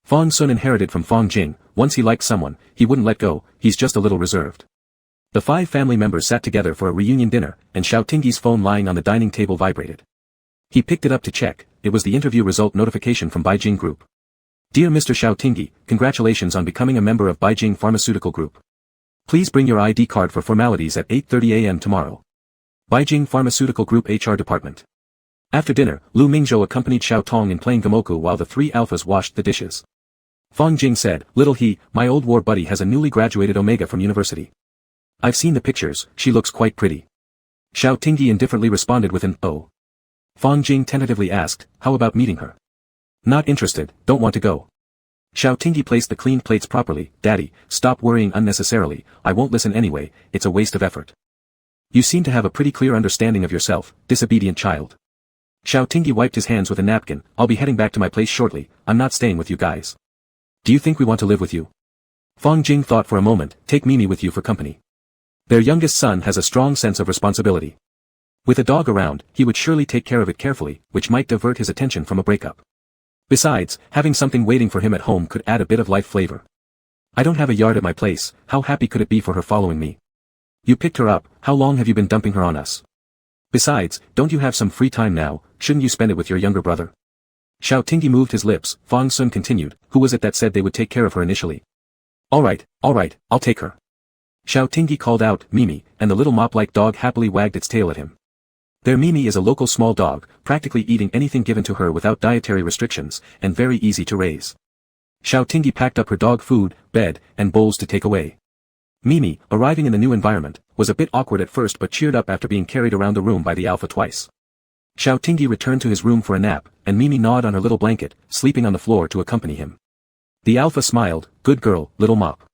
Fang Sun inherited from Fang Jing, once he liked someone, he wouldn't let go, he's just a little reserved. The 5 family members sat together for a reunion dinner, and Xiao Tingyi's phone lying on the dining table vibrated. He picked it up to check, it was the interview result notification from Beijing Group. Dear Mr. Xiao Tingyi, congratulations on becoming a member of Beijing Pharmaceutical Group. Please bring your ID card for formalities at 8:30 a.m. tomorrow. Beijing Pharmaceutical Group HR Department. After dinner, Lu Mingzhou accompanied Xiao Tong in playing Gamoku while the 3 alphas washed the dishes. Fang Jing said, little he, my old war buddy has a newly graduated Omega from university. I've seen the pictures, she looks quite pretty. Xiao Tingyi indifferently responded with an, oh. Fang Jing tentatively asked, how about meeting her? Not interested, don't want to go. Xiao Tingyi placed the cleaned plates properly, Daddy, stop worrying unnecessarily, I won't listen anyway, it's a waste of effort. You seem to have a pretty clear understanding of yourself, disobedient child. Xiao Tingyi wiped his hands with a napkin, I'll be heading back to my place shortly, I'm not staying with you guys. Do you think we want to live with you? Fang Jing thought for a moment, take Mimi with you for company. Their youngest son has a strong sense of responsibility. With a dog around, he would surely take care of it carefully, which might divert his attention from a breakup. Besides, having something waiting for him at home could add a bit of life flavor. I don't have a yard at my place, how happy could it be for her following me? You picked her up, how long have you been dumping her on us? Besides, don't you have some free time now, shouldn't you spend it with your younger brother? Xiao Tingyi moved his lips, Fang Sun continued, who was it that said they would take care of her initially? Alright, I'll take her. Xiao Tingyi called out, Mimi, and the little mop-like dog happily wagged its tail at him. Their Mimi is a local small dog, practically eating anything given to her without dietary restrictions, and very easy to raise. Xiao Tingyi packed up her dog food, bed, and bowls to take away. Mimi, arriving in the new environment, was a bit awkward at first but cheered up after being carried around the room by the alpha twice. Xiao Tingyi returned to his room for a nap, and Mimi gnawed on her little blanket, sleeping on the floor to accompany him. The alpha smiled, good girl, little mop.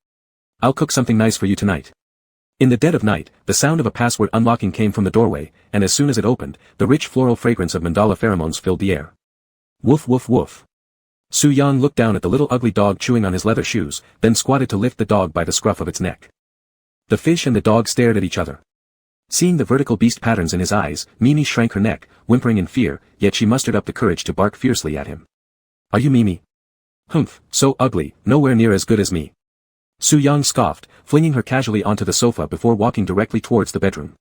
I'll cook something nice for you tonight. In the dead of night, the sound of a password unlocking came from the doorway, and as soon as it opened, the rich floral fragrance of mandala pheromones filled the air. Woof woof woof. Su Yang looked down at the little ugly dog chewing on his leather shoes, then squatted to lift the dog by the scruff of its neck. The fish and the dog stared at each other. Seeing the vertical beast patterns in his eyes, Mimi shrank her neck, whimpering in fear, yet she mustered up the courage to bark fiercely at him. Are you Mimi? Humph, so ugly, nowhere near as good as me. Su Yang scoffed, flinging her casually onto the sofa before walking directly towards the bedroom.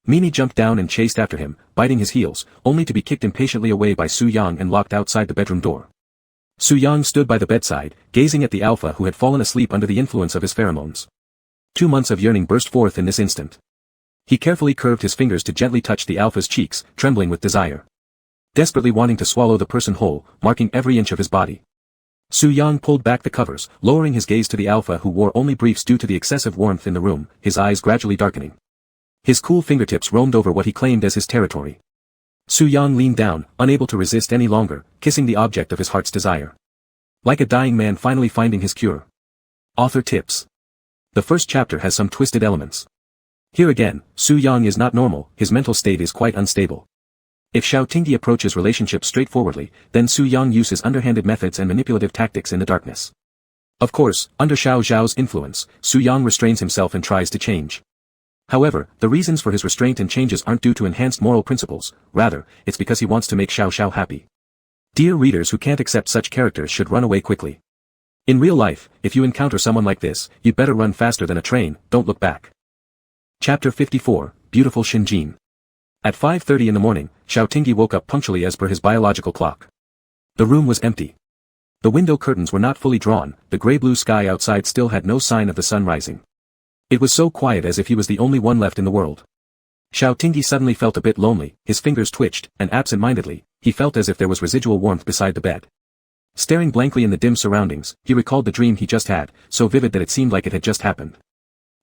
Mimi jumped down and chased after him, biting his heels, only to be kicked impatiently away by Su Yang and locked outside the bedroom door. Su Yang stood by the bedside, gazing at the alpha who had fallen asleep under the influence of his pheromones. 2 months of yearning burst forth in this instant. He carefully curved his fingers to gently touch the alpha's cheeks, trembling with desire. Desperately wanting to swallow the person whole, marking every inch of his body. Su Yang pulled back the covers, lowering his gaze to the alpha who wore only briefs due to the excessive warmth in the room, his eyes gradually darkening. His cool fingertips roamed over what he claimed as his territory. Su Yang leaned down, unable to resist any longer, kissing the object of his heart's desire. Like a dying man finally finding his cure. Author tips. The first chapter has some twisted elements. Here again, Su Yang is not normal, his mental state is quite unstable. If Xiao Tingyi approaches relationships straightforwardly, then Su Yang uses underhanded methods and manipulative tactics in the darkness. Of course, under Xiao Zhao's influence, Su Yang restrains himself and tries to change. However, the reasons for his restraint and changes aren't due to enhanced moral principles, rather, it's because he wants to make Xiao Xiao happy. Dear readers who can't accept such characters should run away quickly. In real life, if you encounter someone like this, you'd better run faster than a train, don't look back. Chapter 54, Beautiful Shinjin. At 5:30 in the morning, Xiaotingyi woke up punctually as per his biological clock. The room was empty. The window curtains were not fully drawn, the grey-blue sky outside still had no sign of the sun rising. It was so quiet as if he was the only one left in the world. Xiaotingyi suddenly felt a bit lonely, his fingers twitched, and absent-mindedly, he felt as if there was residual warmth beside the bed. Staring blankly in the dim surroundings, he recalled the dream he just had, so vivid that it seemed like it had just happened.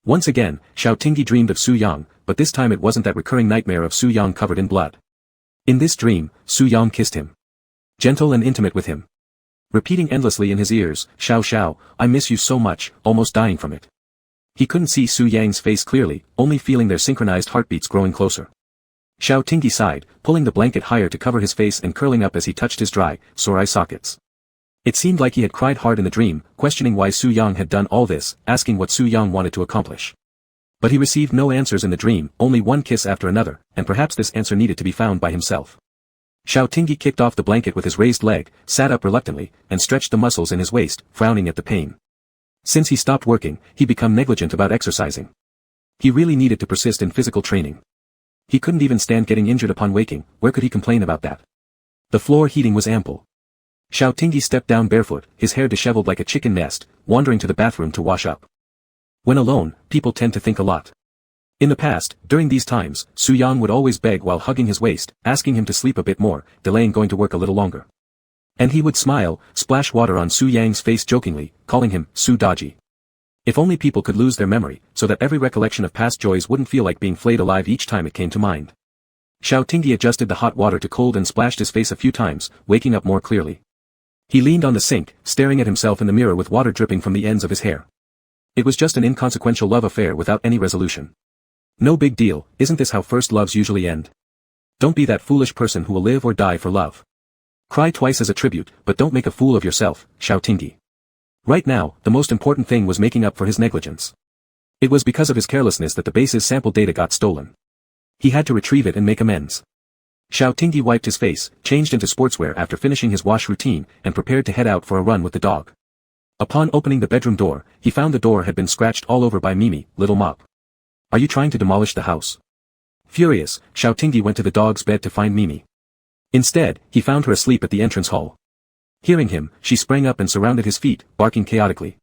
Once again, Xiaotingyi dreamed of Su Yang, but this time it wasn't that recurring nightmare of Su Yang covered in blood. In this dream, Su Yang kissed him. Gentle and intimate with him. Repeating endlessly in his ears, "Xiao Xiao, I miss you so much," almost dying from it. He couldn't see Su Yang's face clearly, only feeling their synchronized heartbeats growing closer. Xiaotingyi sighed, pulling the blanket higher to cover his face and curling up as he touched his dry, sore eye sockets. It seemed like he had cried hard in the dream, questioning why Su Yang had done all this, asking what Su Yang wanted to accomplish. But he received no answers in the dream, only one kiss after another, and perhaps this answer needed to be found by himself. Xiaotingyi kicked off the blanket with his raised leg, sat up reluctantly, and stretched the muscles in his waist, frowning at the pain. Since he stopped working, he'd become negligent about exercising. He really needed to persist in physical training. He couldn't even stand getting injured upon waking, where could he complain about that? The floor heating was ample. Xiaotingyi stepped down barefoot, his hair disheveled like a chicken nest, wandering to the bathroom to wash up. When alone, people tend to think a lot. In the past, during these times, Su Yang would always beg while hugging his waist, asking him to sleep a bit more, delaying going to work a little longer. And he would smile, splash water on Su Yang's face jokingly, calling him Su Daji. If only people could lose their memory, so that every recollection of past joys wouldn't feel like being flayed alive each time it came to mind. Xiaotingyi adjusted the hot water to cold and splashed his face a few times, waking up more clearly. He leaned on the sink, staring at himself in the mirror with water dripping from the ends of his hair. It was just an inconsequential love affair without any resolution. No big deal, isn't this how first loves usually end? Don't be that foolish person who will live or die for love. Cry twice as a tribute, but don't make a fool of yourself, Xiaotingyi. Right now, the most important thing was making up for his negligence. It was because of his carelessness that the base's sample data got stolen. He had to retrieve it and make amends. Xiaotingyi wiped his face, changed into sportswear after finishing his wash routine, and prepared to head out for a run with the dog. Upon opening the bedroom door, he found the door had been scratched all over by Mimi, Little Mop. Are you trying to demolish the house? Furious, Xiaotingyi went to the dog's bed to find Mimi. Instead, he found her asleep at the entrance hall. Hearing him, she sprang up and surrounded his feet, barking chaotically.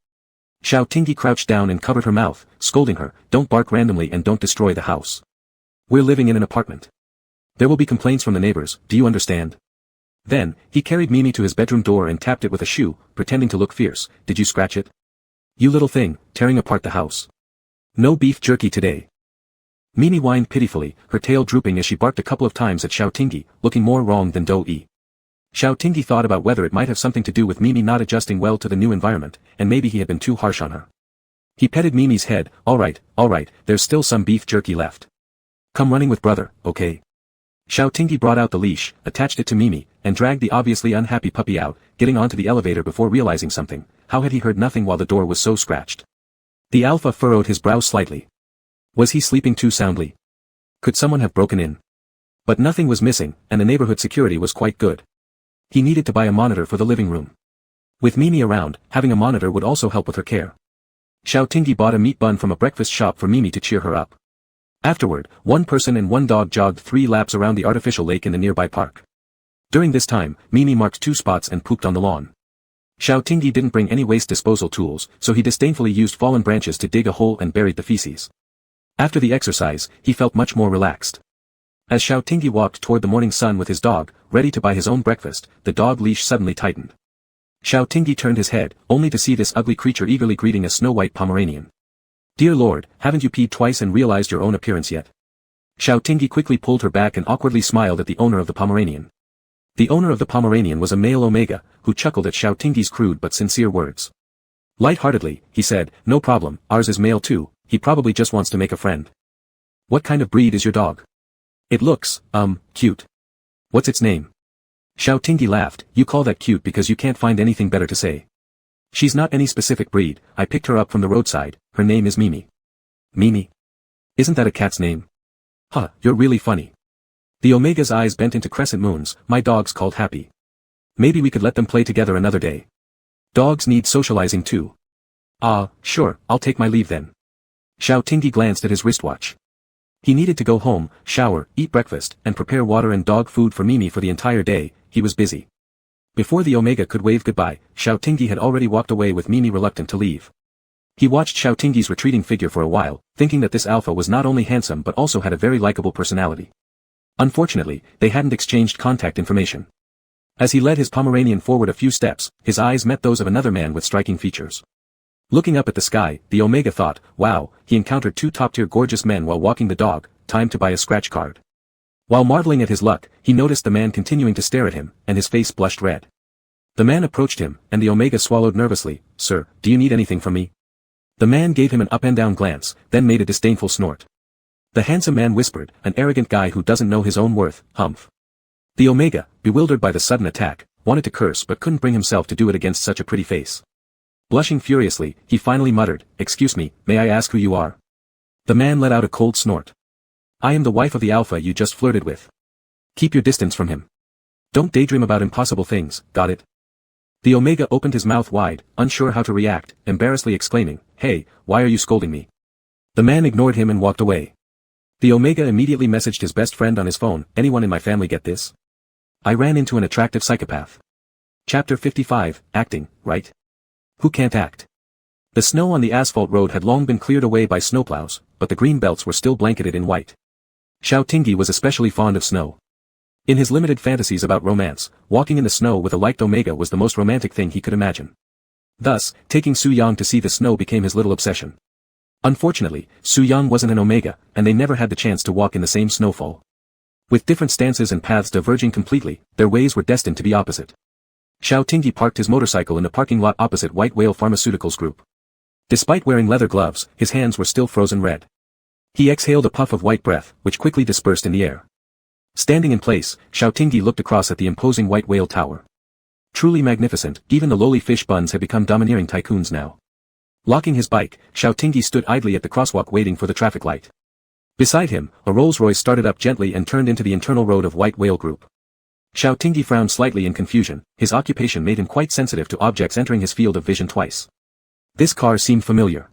Xiaotingyi crouched down and covered her mouth, scolding her, "Don't bark randomly and don't destroy the house. We're living in an apartment. There will be complaints from the neighbors, do you understand?" Then, he carried Mimi to his bedroom door and tapped it with a shoe, pretending to look fierce. "Did you scratch it? You little thing, tearing apart the house. No beef jerky today." Mimi whined pitifully, her tail drooping as she barked a couple of times at Xiaotingyi, looking more wrong than doughy. Xiaotingyi thought about whether it might have something to do with Mimi not adjusting well to the new environment, and maybe he had been too harsh on her. He petted Mimi's head. All right, there's still some beef jerky left. Come running with brother, okay?" Xiaotingyi brought out the leash, attached it to Mimi, and dragged the obviously unhappy puppy out, getting onto the elevator before realizing something. How had he heard nothing while the door was so scratched? The alpha furrowed his brow slightly. Was he sleeping too soundly? Could someone have broken in? But nothing was missing, and the neighborhood security was quite good. He needed to buy a monitor for the living room. With Mimi around, having a monitor would also help with her care. Xiaotingyi bought a meat bun from a breakfast shop for Mimi to cheer her up. Afterward, one person and one dog jogged 3 laps around the artificial lake in the nearby park. During this time, Mimi marked 2 spots and pooped on the lawn. Xiaotingyi didn't bring any waste disposal tools, so he disdainfully used fallen branches to dig a hole and buried the feces. After the exercise, he felt much more relaxed. As Xiaotingyi walked toward the morning sun with his dog, ready to buy his own breakfast, the dog leash suddenly tightened. Xiaotingyi turned his head, only to see this ugly creature eagerly greeting a snow-white Pomeranian. "Dear Lord, haven't you peed twice and realized your own appearance yet?" Xiaotingyi quickly pulled her back and awkwardly smiled at the owner of the Pomeranian. The owner of the Pomeranian was a male Omega, who chuckled at Xiaotingyi's crude but sincere words. Light-heartedly, he said, "No problem, ours is male too, he probably just wants to make a friend." "What kind of breed is your dog?" "It looks, cute." "What's its name?" Xiaotingyi laughed. "You call that cute because you can't find anything better to say. She's not any specific breed, I picked her up from the roadside, her name is Mimi." "Mimi? Isn't that a cat's name?" "Huh, you're really funny." The Omega's eyes bent into crescent moons. "My dog's called Happy." Maybe we could let them play together another day. Dogs need socializing too. Ah, sure, I'll take my leave then. Xiao Tingyi glanced at his wristwatch. He needed to go home, shower, eat breakfast, and prepare water and dog food for Mimi for the entire day. He was busy. Before the Omega could wave goodbye, Xiao Tingyi had already walked away with Mimi reluctant to leave. He watched Xiao Tingyi's retreating figure for a while, thinking that this alpha was not only handsome but also had a very likable personality. Unfortunately, they hadn't exchanged contact information. As he led his Pomeranian forward a few steps, his eyes met those of another man with striking features. Looking up at the sky, the Omega thought, wow, he encountered two top-tier gorgeous men while walking the dog, time to buy a scratch card. While marveling at his luck, he noticed the man continuing to stare at him, and his face blushed red. The man approached him, and the Omega swallowed nervously. Sir, do you need anything from me? The man gave him an up-and-down glance, then made a disdainful snort. The handsome man whispered, an arrogant guy who doesn't know his own worth, humph. The Omega, bewildered by the sudden attack, wanted to curse but couldn't bring himself to do it against such a pretty face. Blushing furiously, he finally muttered, excuse me, may I ask who you are? The man let out a cold snort. I am the wife of the alpha you just flirted with. Keep your distance from him. Don't daydream about impossible things, got it? The Omega opened his mouth wide, unsure how to react, embarrassedly exclaiming, hey, why are you scolding me? The man ignored him and walked away. The Omega immediately messaged his best friend on his phone, anyone in my family get this? I ran into an attractive psychopath. Chapter 55, Acting, right? Who can't act? The snow on the asphalt road had long been cleared away by snowplows, but the green belts were still blanketed in white. Xiao Tingyi was especially fond of snow. In his limited fantasies about romance, walking in the snow with a liked Omega was the most romantic thing he could imagine. Thus, taking Su Yang to see the snow became his little obsession. Unfortunately, Su Yang wasn't an Omega, and they never had the chance to walk in the same snowfall. With different stances and paths diverging completely, their ways were destined to be opposite. Xiao Tingyi parked his motorcycle in the parking lot opposite White Whale Pharmaceuticals Group. Despite wearing leather gloves, his hands were still frozen red. He exhaled a puff of white breath, which quickly dispersed in the air. Standing in place, Xiao Tingyi looked across at the imposing White Whale Tower. Truly magnificent, even the lowly fish buns had become domineering tycoons now. Locking his bike, Xiao Tingyi stood idly at the crosswalk waiting for the traffic light. Beside him, a Rolls-Royce started up gently and turned into the internal road of White Whale Group. Xiao Tingyi frowned slightly in confusion, his occupation made him quite sensitive to objects entering his field of vision twice. This car seemed familiar.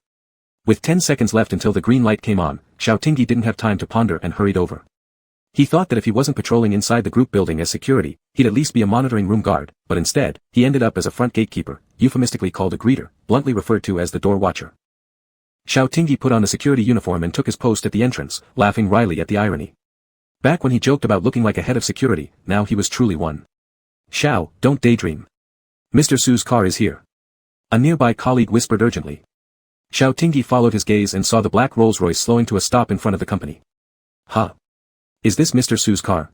With 10 seconds left until the green light came on, Xiao Tingyi didn't have time to ponder and hurried over. He thought that if he wasn't patrolling inside the group building as security, he'd at least be a monitoring room guard, but instead, he ended up as a front gatekeeper, euphemistically called a greeter, bluntly referred to as the door watcher. Xiao Tingyi put on a security uniform and took his post at the entrance, laughing wryly at the irony. Back when he joked about looking like a head of security, now he was truly one. Xiao, don't daydream. Mr. Su's car is here. A nearby colleague whispered urgently. Xiao Tingyi followed his gaze and saw the black Rolls-Royce slowing to a stop in front of the company. Huh. Is this Mr. Su's car?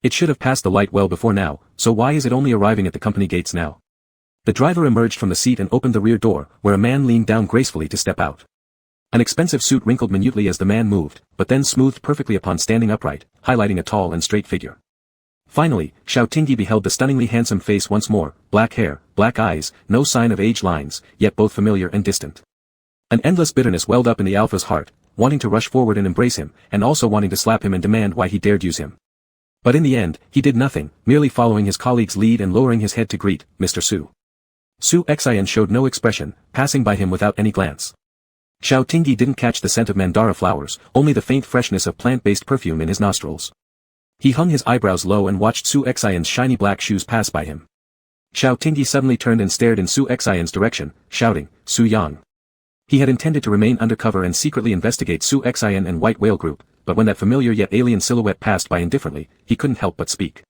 It should have passed the light well before now, so why is it only arriving at the company gates now? The driver emerged from the seat and opened the rear door, where a man leaned down gracefully to step out. An expensive suit wrinkled minutely as the man moved, but then smoothed perfectly upon standing upright, highlighting a tall and straight figure. Finally, Xiao Tingyi beheld the stunningly handsome face once more, black hair, black eyes, no sign of age lines, yet both familiar and distant. An endless bitterness welled up in the alpha's heart, wanting to rush forward and embrace him, and also wanting to slap him and demand why he dared use him. But in the end, he did nothing, merely following his colleague's lead and lowering his head to greet Mr. Su. Su Xian showed no expression, passing by him without any glance. Xiao Tingyi didn't catch the scent of mandara flowers, only the faint freshness of plant-based perfume in his nostrils. He hung his eyebrows low and watched Su Xian's shiny black shoes pass by him. Xiao Tingyi suddenly turned and stared in Su Xian's direction, shouting, Su Yang. He had intended to remain undercover and secretly investigate Su Xian and White Whale Group, but when that familiar yet alien silhouette passed by indifferently, he couldn't help but speak.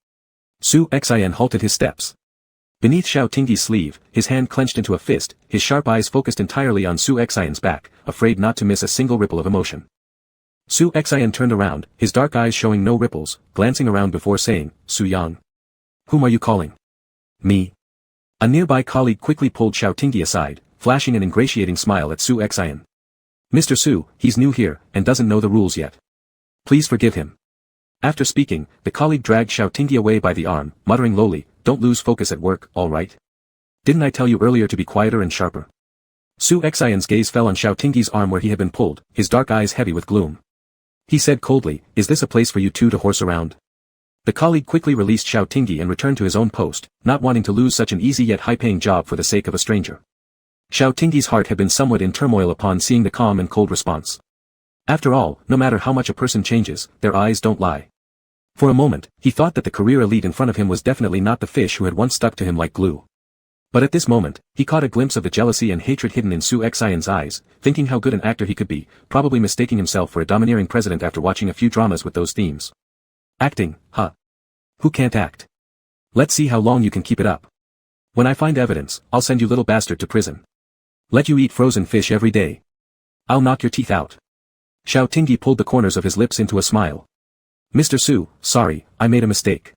Su Xian halted his steps. Beneath Xiao Tingyi's sleeve, his hand clenched into a fist, his sharp eyes focused entirely on Su Xian's back, afraid not to miss a single ripple of emotion. Su Xian turned around, his dark eyes showing no ripples, glancing around before saying, Su Yang. Whom are you calling? Me. A nearby colleague quickly pulled Xiao Tingyi aside, flashing an ingratiating smile at Su Xian. Mr. Su, he's new here, and doesn't know the rules yet. Please forgive him. After speaking, the colleague dragged Xiao Tingyi away by the arm, muttering lowly, don't lose focus at work, all right? Didn't I tell you earlier to be quieter and sharper? Su Xian's gaze fell on Xiao Tingyi's arm where he had been pulled, his dark eyes heavy with gloom. He said coldly, is this a place for you two to horse around? The colleague quickly released Xiao Tingyi and returned to his own post, not wanting to lose such an easy yet high-paying job for the sake of a stranger. Xiao Tingyi's heart had been somewhat in turmoil upon seeing the calm and cold response. After all, no matter how much a person changes, their eyes don't lie. For a moment, he thought that the career elite in front of him was definitely not the fish who had once stuck to him like glue. But at this moment, he caught a glimpse of the jealousy and hatred hidden in Su Xian's eyes, thinking how good an actor he could be, probably mistaking himself for a domineering president after watching a few dramas with those themes. Acting, huh? Who can't act? Let's see how long you can keep it up. When I find evidence, I'll send you little bastard to prison. Let you eat frozen fish every day. I'll knock your teeth out. Xiao Tingyi pulled the corners of his lips into a smile. Mr. Su, sorry, I made a mistake.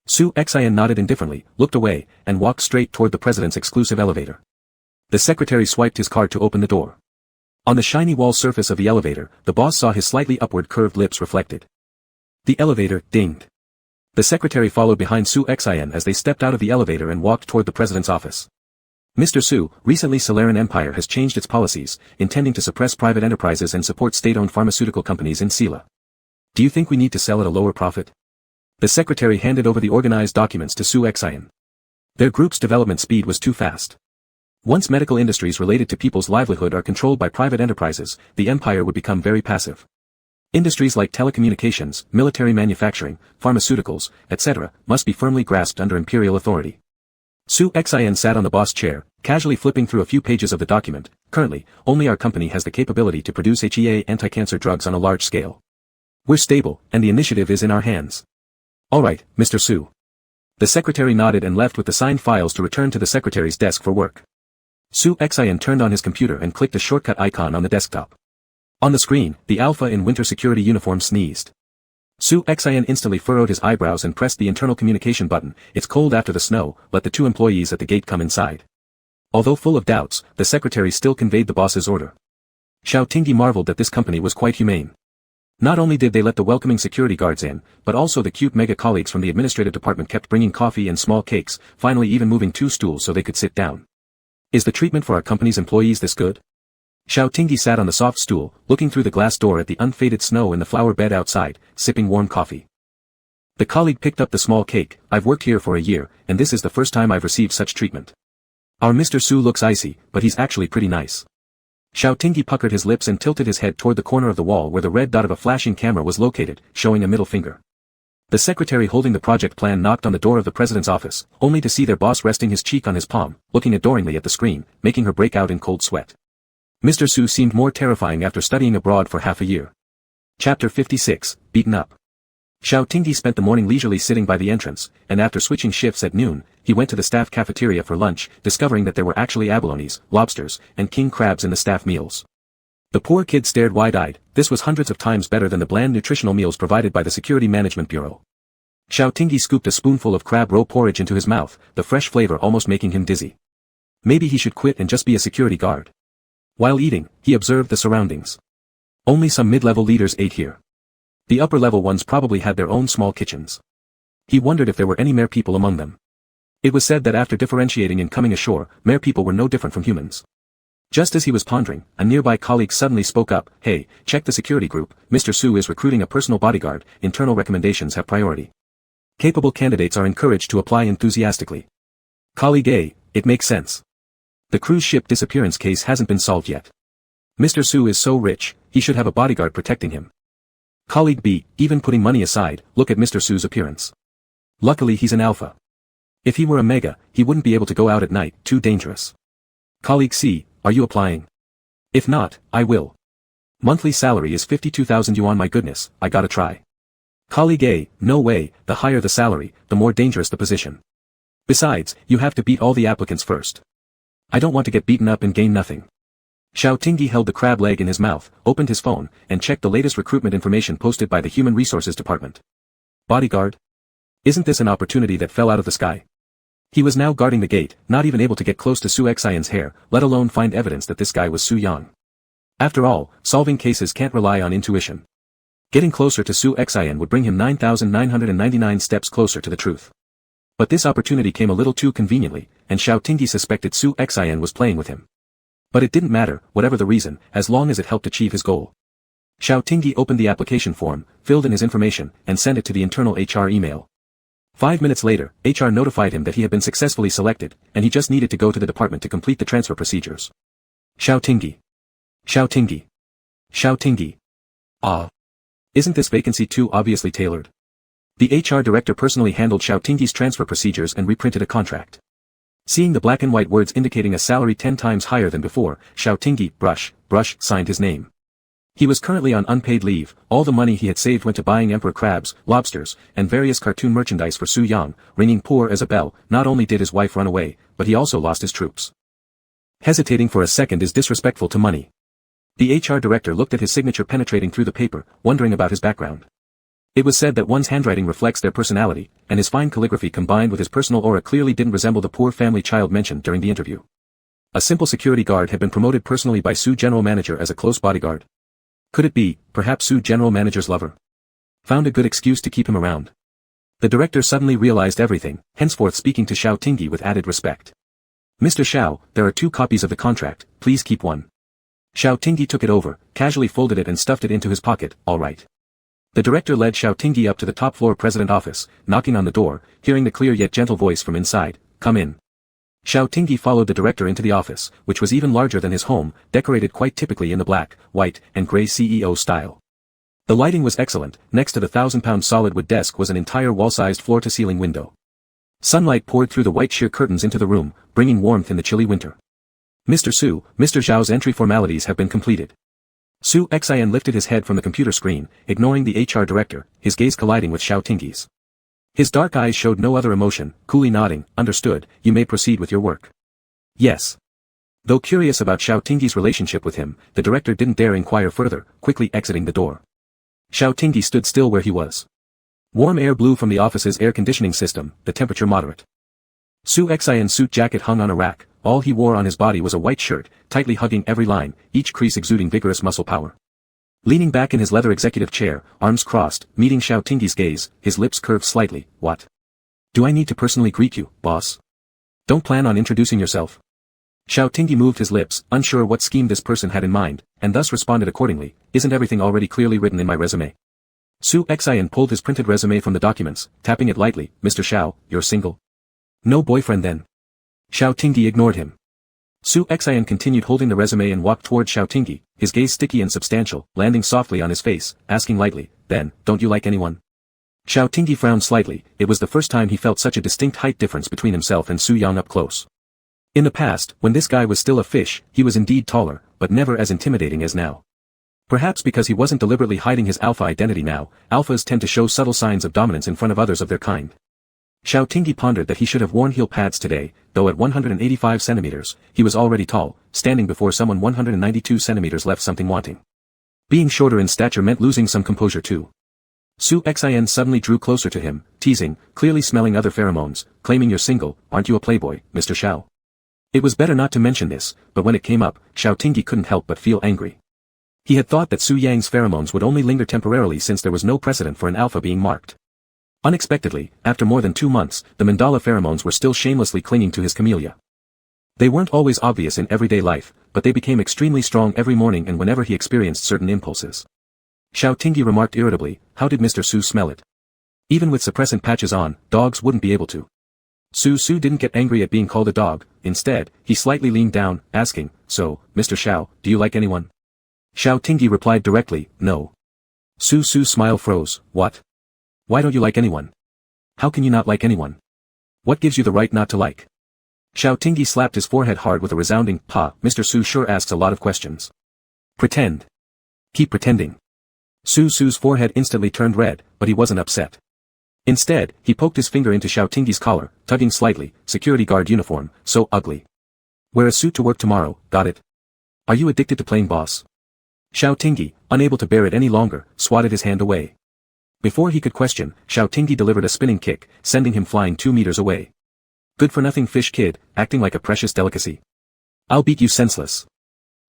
Su Xian nodded indifferently, looked away, and walked straight toward the president's exclusive elevator. The secretary swiped his card to open the door. On the shiny wall surface of the elevator, the boss saw his slightly upward curved lips reflected. The elevator dinged. The secretary followed behind Su Xian as they stepped out of the elevator and walked toward the president's office. Mr. Su, recently Solaren Empire has changed its policies, intending to suppress private enterprises and support state-owned pharmaceutical companies in Sela. Do you think we need to sell at a lower profit? The secretary handed over the organized documents to Su Xian. Their group's development speed was too fast. Once medical industries related to people's livelihood are controlled by private enterprises, the empire would become very passive. Industries like telecommunications, military manufacturing, pharmaceuticals, etc., must be firmly grasped under imperial authority. Su Xian sat on the boss chair, casually flipping through a few pages of the document. Currently, only our company has the capability to produce HEA anti-cancer drugs on a large scale. We're stable, and the initiative is in our hands. All right, Mr. Su. The secretary nodded and left with the signed files to return to the secretary's desk for work. Su Xian turned on his computer and clicked a shortcut icon on the desktop. On the screen, the Alpha in winter security uniform sneezed. Su Xian instantly furrowed his eyebrows and pressed the internal communication button. It's cold after the snow, let the 2 employees at the gate come inside. Although full of doubts, the secretary still conveyed the boss's order. Xiao Tingyi marveled that this company was quite humane. Not only did they let the welcoming security guards in, but also the cute mega colleagues from the administrative department kept bringing coffee and small cakes, finally even moving 2 stools so they could sit down. Is the treatment for our company's employees this good? Xiao Tingyi sat on the soft stool, looking through the glass door at the unfaded snow and the flower bed outside, sipping warm coffee. The colleague picked up the small cake. I've worked here for a year, and this is the first time I've received such treatment. Our Mr. Su looks icy, but he's actually pretty nice. Xiao Tingyi puckered his lips and tilted his head toward the corner of the wall where the red dot of a flashing camera was located, showing a middle finger. The secretary holding the project plan knocked on the door of the president's office, only to see their boss resting his cheek on his palm, looking adoringly at the screen, making her break out in cold sweat. Mr. Su seemed more terrifying after studying abroad for half a year. Chapter 56, Beaten Up. Xiao Tingyi spent the morning leisurely sitting by the entrance, and after switching shifts at noon, he went to the staff cafeteria for lunch, discovering that there were actually abalones, lobsters, and king crabs in the staff meals. The poor kid stared wide-eyed. This was hundreds of times better than the bland nutritional meals provided by the Security Management Bureau. Xiao Tingyi scooped a spoonful of crab roe porridge into his mouth, the fresh flavor almost making him dizzy. Maybe he should quit and just be a security guard. While eating, he observed the surroundings. Only some mid-level leaders ate here. The upper-level ones probably had their own small kitchens. He wondered if there were any mere people among them. It was said that after differentiating and coming ashore, mere people were no different from humans. Just as he was pondering, a nearby colleague suddenly spoke up. Hey, check the security group, Mr. Su is recruiting a personal bodyguard, internal recommendations have priority. Capable candidates are encouraged to apply enthusiastically. Colleague A, it makes sense. The cruise ship disappearance case hasn't been solved yet. Mr. Su is so rich, he should have a bodyguard protecting him. Colleague B, even putting money aside, look at Mr. Su's appearance. Luckily he's an alpha. If he were a mega, he wouldn't be able to go out at night, too dangerous. Colleague C, are you applying? If not, I will. Monthly salary is 52,000 yuan, my goodness, I gotta try. Colleague A, no way, the higher the salary, the more dangerous the position. Besides, you have to beat all the applicants first. I don't want to get beaten up and gain nothing. Xiao Tingyi held the crab leg in his mouth, opened his phone, and checked the latest recruitment information posted by the Human Resources Department. Bodyguard? Isn't this an opportunity that fell out of the sky? He was now guarding the gate, not even able to get close to Su Xian's hair, let alone find evidence that this guy was Su Yang. After all, solving cases can't rely on intuition. Getting closer to Su Xian would bring him 9,999 steps closer to the truth. But this opportunity came a little too conveniently, and Xiao Tingyi suspected Su Xian was playing with him. But it didn't matter, whatever the reason, as long as it helped achieve his goal. Xiao Tingyi opened the application form, filled in his information, and sent it to the internal HR email. 5 minutes later, HR notified him that he had been successfully selected, and he just needed to go to the department to complete the transfer procedures. Xiao Tingyi. Xiao Tingyi. Xiao Tingyi. Ah. Isn't this vacancy too obviously tailored? The HR director personally handled Xiao Tingyi's transfer procedures and reprinted a contract. Seeing the black and white words indicating a salary 10 times higher than before, Xiao Tingyi, brush, signed his name. He was currently on unpaid leave. All the money he had saved went to buying emperor crabs, lobsters, and various cartoon merchandise for Su Yang, ringing poor as a bell. Not only did his wife run away, but he also lost his troops. Hesitating for a second is disrespectful to money. The HR director looked at his signature penetrating through the paper, wondering about his background. It was said that one's handwriting reflects their personality, and his fine calligraphy combined with his personal aura clearly didn't resemble the poor family child mentioned during the interview. A simple security guard had been promoted personally by Su general manager as a close bodyguard. Could it be, perhaps Su general manager's lover? Found a good excuse to keep him around. The director suddenly realized everything, henceforth speaking to Xiao Tingyi with added respect. Mr. Xiao, there are 2 copies of the contract, please keep one. Xiao Tingyi took it over, casually folded it and stuffed it into his pocket. All right. The director led Xiao Tingyi up to the top floor president office, knocking on the door, hearing the clear yet gentle voice from inside, come in. Xiao Tingyi followed the director into the office, which was even larger than his home, decorated quite typically in the black, white, and gray CEO style. The lighting was excellent. Next to the 1,000-pound solid wood desk was an entire wall-sized floor-to-ceiling window. Sunlight poured through the white sheer curtains into the room, bringing warmth in the chilly winter. Mr. Zhao's entry formalities have been completed. Su Xian lifted his head from the computer screen, ignoring the HR director, his gaze colliding with Xiao Tingyi's. His dark eyes showed no other emotion, coolly nodding, understood, you may proceed with your work. Yes. Though curious about Xiao Tingyi's relationship with him, the director didn't dare inquire further, quickly exiting the door. Xiao Tingyi stood still where he was. Warm air blew from the office's air conditioning system, the temperature moderate. Su Xian's suit jacket hung on a rack, all he wore on his body was a white shirt, tightly hugging every line, each crease exuding vigorous muscle power. Leaning back in his leather executive chair, arms crossed, meeting Xiao Tingyi's gaze, his lips curved slightly, what? Do I need to personally greet you, boss? Don't plan on introducing yourself. Xiao Tingyi moved his lips, unsure what scheme this person had in mind, and thus responded accordingly, isn't everything already clearly written in my resume? Su Xian pulled his printed resume from the documents, tapping it lightly, Mr. Xiao, you're single? No boyfriend then. Xiao Tingyi ignored him. Su Xian continued holding the resume and walked toward Xiao Tingyi, his gaze sticky and substantial, landing softly on his face, asking lightly, then, don't you like anyone? Xiao Tingyi frowned slightly. It was the first time he felt such a distinct height difference between himself and Su Yang up close. In the past, when this guy was still a fish, he was indeed taller, but never as intimidating as now. Perhaps because he wasn't deliberately hiding his alpha identity now, alphas tend to show subtle signs of dominance in front of others of their kind. Xiao Tingyi pondered that he should have worn heel pads today, though at 185 centimeters, he was already tall, standing before someone 192 centimeters left something wanting. Being shorter in stature meant losing some composure too. Su Xian suddenly drew closer to him, teasing, clearly smelling other pheromones, claiming you're single, aren't you a playboy, Mr. Xiao? It was better not to mention this, but when it came up, Xiao Tingyi couldn't help but feel angry. He had thought that Su Yang's pheromones would only linger temporarily since there was no precedent for an alpha being marked. Unexpectedly, after more than 2 months, the mandala pheromones were still shamelessly clinging to his camellia. They weren't always obvious in everyday life, but they became extremely strong every morning and whenever he experienced certain impulses. Xiao Tingyi remarked irritably, how did Mr. Su smell it? Even with suppressant patches on, dogs wouldn't be able to. Su didn't get angry at being called a dog. Instead, he slightly leaned down, asking, so, Mr. Xiao, do you like anyone? Xiao Tingyi replied directly, no. Su's smile froze, what? Why don't you like anyone? How can you not like anyone? What gives you the right not to like? Xiao Tingyi slapped his forehead hard with a resounding, pa, Mr. Su sure asks a lot of questions. Pretend. Keep pretending. Su's forehead instantly turned red, but he wasn't upset. Instead, he poked his finger into Xiao Tingyi's collar, tugging slightly, security guard uniform, so ugly. Wear a suit to work tomorrow, got it? Are you addicted to playing boss? Xiao Tingyi, unable to bear it any longer, swatted his hand away. Before he could question, Xiao Tingyi delivered a spinning kick, sending him flying 2 meters away. Good-for-nothing fish kid, acting like a precious delicacy. I'll beat you senseless.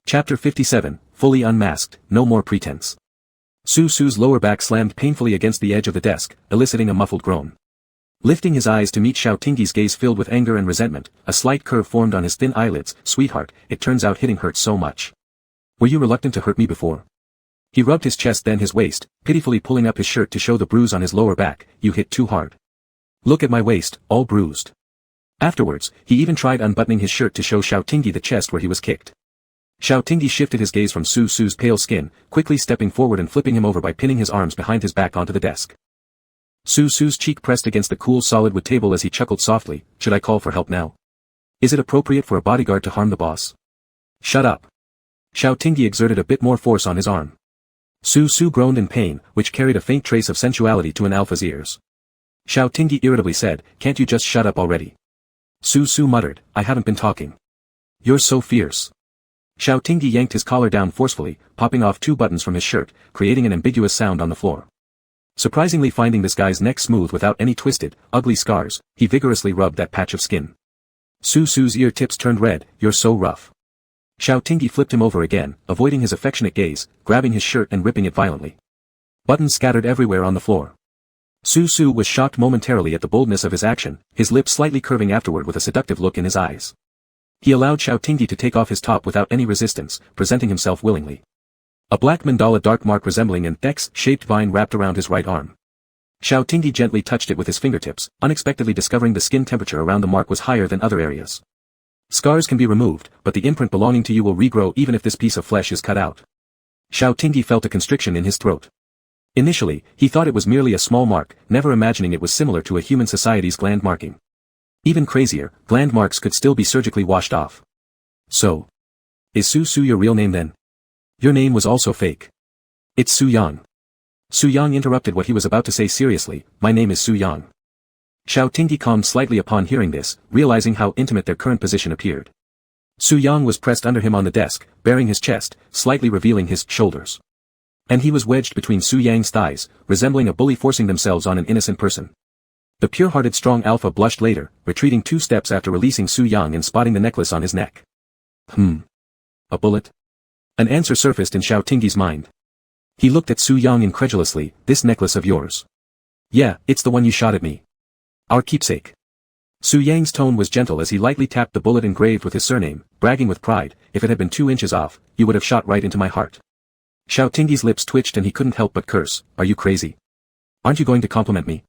Chapter 57, Fully Unmasked, No More Pretense. Su's lower back slammed painfully against the edge of the desk, eliciting a muffled groan. Lifting his eyes to meet Xiao Tingyi's gaze filled with anger and resentment, a slight curve formed on his thin eyelids. Sweetheart, it turns out hitting hurts so much. Were you reluctant to hurt me before? He rubbed his chest then his waist, pitifully pulling up his shirt to show the bruise on his lower back. You hit too hard. Look at my waist, all bruised. Afterwards, he even tried unbuttoning his shirt to show Xiao Tingyi the chest where he was kicked. Xiao Tingyi shifted his gaze from Su Su's pale skin, quickly stepping forward and flipping him over by pinning his arms behind his back onto the desk. Su Su's cheek pressed against the cool solid wood table as he chuckled softly. Should I call for help now? Is it appropriate for a bodyguard to harm the boss? Shut up. Xiao Tingyi exerted a bit more force on his arm. Su Su groaned in pain, which carried a faint trace of sensuality to an alpha's ears. Xiao Tingyi irritably said, can't you just shut up already? Su Su muttered, I haven't been talking. You're so fierce. Xiao Tingyi yanked his collar down forcefully, popping off 2 buttons from his shirt, creating an ambiguous sound on the floor. Surprisingly finding this guy's neck smooth without any twisted, ugly scars, he vigorously rubbed that patch of skin. Su Su's ear tips turned red, you're so rough. Xiao Tingyi flipped him over again, avoiding his affectionate gaze, grabbing his shirt and ripping it violently. Buttons scattered everywhere on the floor. Su Su was shocked momentarily at the boldness of his action, his lips slightly curving afterward with a seductive look in his eyes. He allowed Xiao Tingyi to take off his top without any resistance, presenting himself willingly. A black mandala dark mark resembling an X-shaped vine wrapped around his right arm. Xiao Tingyi gently touched it with his fingertips, unexpectedly discovering the skin temperature around the mark was higher than other areas. Scars can be removed, but the imprint belonging to you will regrow even if this piece of flesh is cut out. Xiao Tingyi felt a constriction in his throat. Initially, he thought it was merely a small mark, never imagining it was similar to a human society's gland marking. Even crazier, gland marks could still be surgically washed off. So, is Su Su your real name then? Your name was also fake. It's Su Yang. Su Yang interrupted what he was about to say seriously, my name is Su Yang. Xiao Tingyi calmed slightly upon hearing this, realizing how intimate their current position appeared. Su Yang was pressed under him on the desk, baring his chest, slightly revealing his shoulders. And he was wedged between Su Yang's thighs, resembling a bully forcing themselves on an innocent person. The pure-hearted strong alpha blushed later, retreating 2 steps after releasing Su Yang and spotting the necklace on his neck. A bullet? An answer surfaced in Xiao Tingyi's mind. He looked at Su Yang incredulously, this necklace of yours. Yeah, it's the one you shot at me. Our keepsake. Su Yang's tone was gentle as he lightly tapped the bullet engraved with his surname, bragging with pride, if it had been 2 inches off, you would have shot right into my heart. Xiao Tingyi's lips twitched and he couldn't help but curse, are you crazy? Aren't you going to compliment me?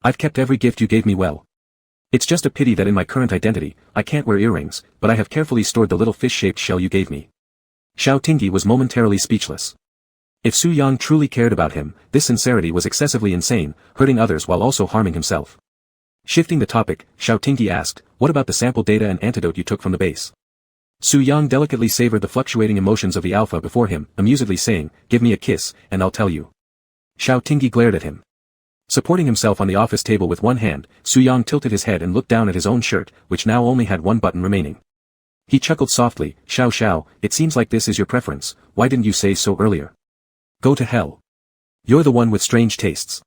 I've kept every gift you gave me well. It's just a pity that in my current identity, I can't wear earrings, but I have carefully stored the little fish-shaped shell you gave me. Xiao Tingyi was momentarily speechless. If Su Yang truly cared about him, this sincerity was excessively insane, hurting others while also harming himself. Shifting the topic, Xiao Tingyi asked, what about the sample data and antidote you took from the base? Su Yang delicately savored the fluctuating emotions of the alpha before him, amusedly saying, give me a kiss, and I'll tell you. Xiao Tingyi glared at him. Supporting himself on the office table with one hand, Su Yang tilted his head and looked down at his own shirt, which now only had 1 button remaining. He chuckled softly, Xiao Xiao, it seems like this is your preference, why didn't you say so earlier? Go to hell. You're the one with strange tastes.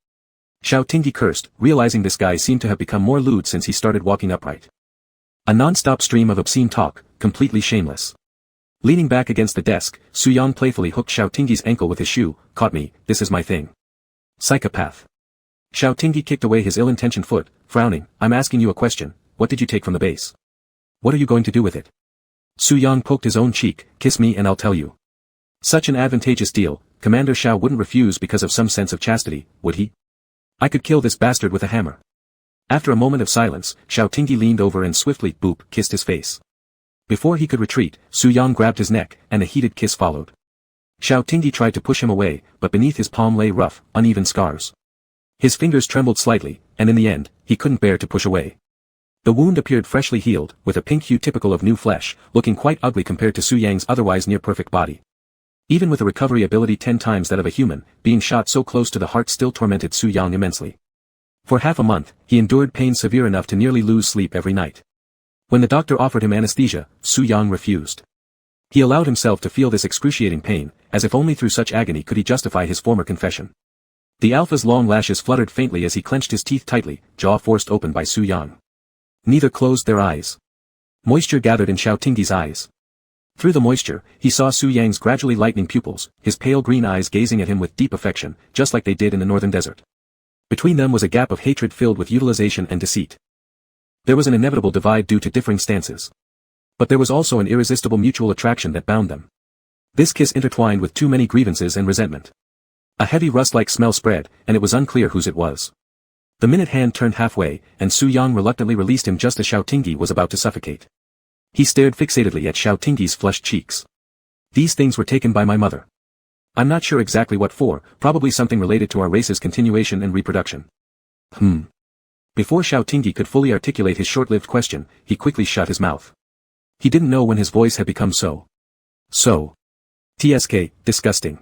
Xiao Tingyi cursed, realizing this guy seemed to have become more lewd since he started walking upright. A non-stop stream of obscene talk, completely shameless. Leaning back against the desk, Su Yang playfully hooked Xiao Tingyi's ankle with his shoe, caught me, this is my thing. Psychopath. Xiao Tingyi kicked away his ill-intentioned foot, frowning, I'm asking you a question, what did you take from the base? What are you going to do with it? Su Yang poked his own cheek, kiss me and I'll tell you. Such an advantageous deal, Commander Xiao wouldn't refuse because of some sense of chastity, would he? I could kill this bastard with a hammer. After a moment of silence, Xiao Tingyi leaned over and swiftly, boop, kissed his face. Before he could retreat, Su Yang grabbed his neck, and a heated kiss followed. Xiao Tingyi tried to push him away, but beneath his palm lay rough, uneven scars. His fingers trembled slightly, and in the end, he couldn't bear to push away. The wound appeared freshly healed, with a pink hue typical of new flesh, looking quite ugly compared to Su Yang's otherwise near-perfect body. Even with a recovery ability 10 times that of a human, being shot so close to the heart still tormented Su Yang immensely. For half a month, he endured pain severe enough to nearly lose sleep every night. When the doctor offered him anesthesia, Su Yang refused. He allowed himself to feel this excruciating pain, as if only through such agony could he justify his former confession. The alpha's long lashes fluttered faintly as he clenched his teeth tightly, jaw forced open by Su Yang. Neither closed their eyes. Moisture gathered in Xiao Tingyi's eyes. Through the moisture, he saw Su Yang's gradually lightening pupils, his pale green eyes gazing at him with deep affection, just like they did in the northern desert. Between them was a gap of hatred filled with utilization and deceit. There was an inevitable divide due to differing stances. But there was also an irresistible mutual attraction that bound them. This kiss intertwined with too many grievances and resentment. A heavy rust-like smell spread, and it was unclear whose it was. The minute hand turned halfway, and Su Yang reluctantly released him just as Xiao Tingyi was about to suffocate. He stared fixatedly at Xiao Tingyi's flushed cheeks. These things were taken by my mother. I'm not sure exactly what for, probably something related to our race's continuation and reproduction. Before Xiao Tingyi could fully articulate his short-lived question, he quickly shut his mouth. He didn't know when his voice had become so disgusting.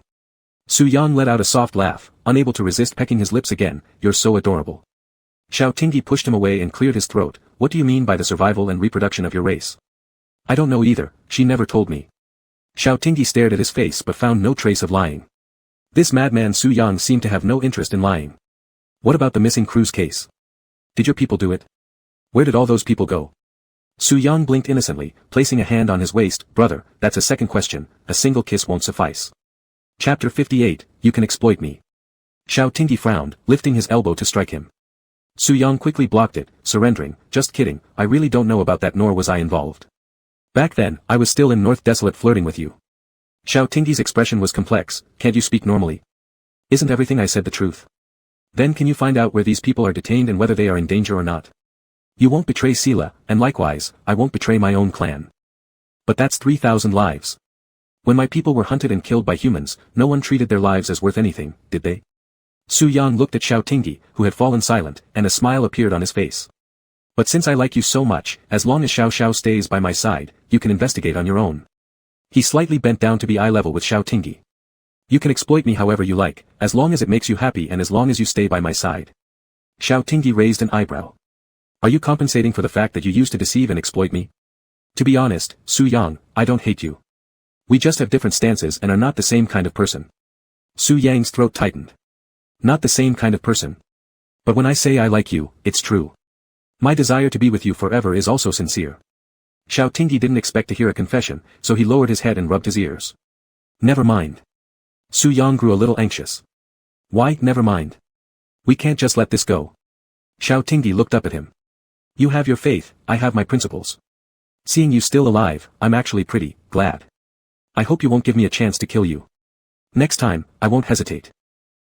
Su Yang let out a soft laugh, unable to resist pecking his lips again. You're so adorable. Xiao Tingyi pushed him away and cleared his throat. What do you mean by the survival and reproduction of your race? I don't know either, she never told me. Xiao Tingyi stared at his face but found no trace of lying. This madman Su Yang seemed to have no interest in lying. What about the missing crew's case? Did your people do it? Where did all those people go? Su Yang blinked innocently, placing a hand on his waist. Brother, that's a second question, a single kiss won't suffice. Chapter 58, You Can Exploit Me. Xiao Tingyi frowned, lifting his elbow to strike him. Su Yang quickly blocked it, surrendering. Just kidding, I really don't know about that, nor was I involved. Back then, I was still in North Desolate flirting with you. Xiao Tingyi's expression was complex. Can't you speak normally? Isn't everything I said the truth? Then can you find out where these people are detained and whether they are in danger or not? You won't betray Sila, and likewise, I won't betray my own clan. But that's 3,000 lives. When my people were hunted and killed by humans, no one treated their lives as worth anything, did they? Su Yang looked at Xiao Tingyi, who had fallen silent, and a smile appeared on his face. But since I like you so much, as long as Xiao Xiao stays by my side, you can investigate on your own. He slightly bent down to be eye level with Xiao Tingyi. You can exploit me however you like, as long as it makes you happy and as long as you stay by my side. Xiao Tingyi raised an eyebrow. Are you compensating for the fact that you used to deceive and exploit me? To be honest, Su Yang, I don't hate you. We just have different stances and are not the same kind of person. Su Yang's throat tightened. Not the same kind of person. But when I say I like you, it's true. My desire to be with you forever is also sincere. Xiao Tingyi didn't expect to hear a confession, so he lowered his head and rubbed his ears. Never mind. Su Yang grew a little anxious. Why, never mind? We can't just let this go. Xiao Tingyi looked up at him. You have your faith, I have my principles. Seeing you still alive, I'm actually pretty glad. I hope you won't give me a chance to kill you. Next time, I won't hesitate.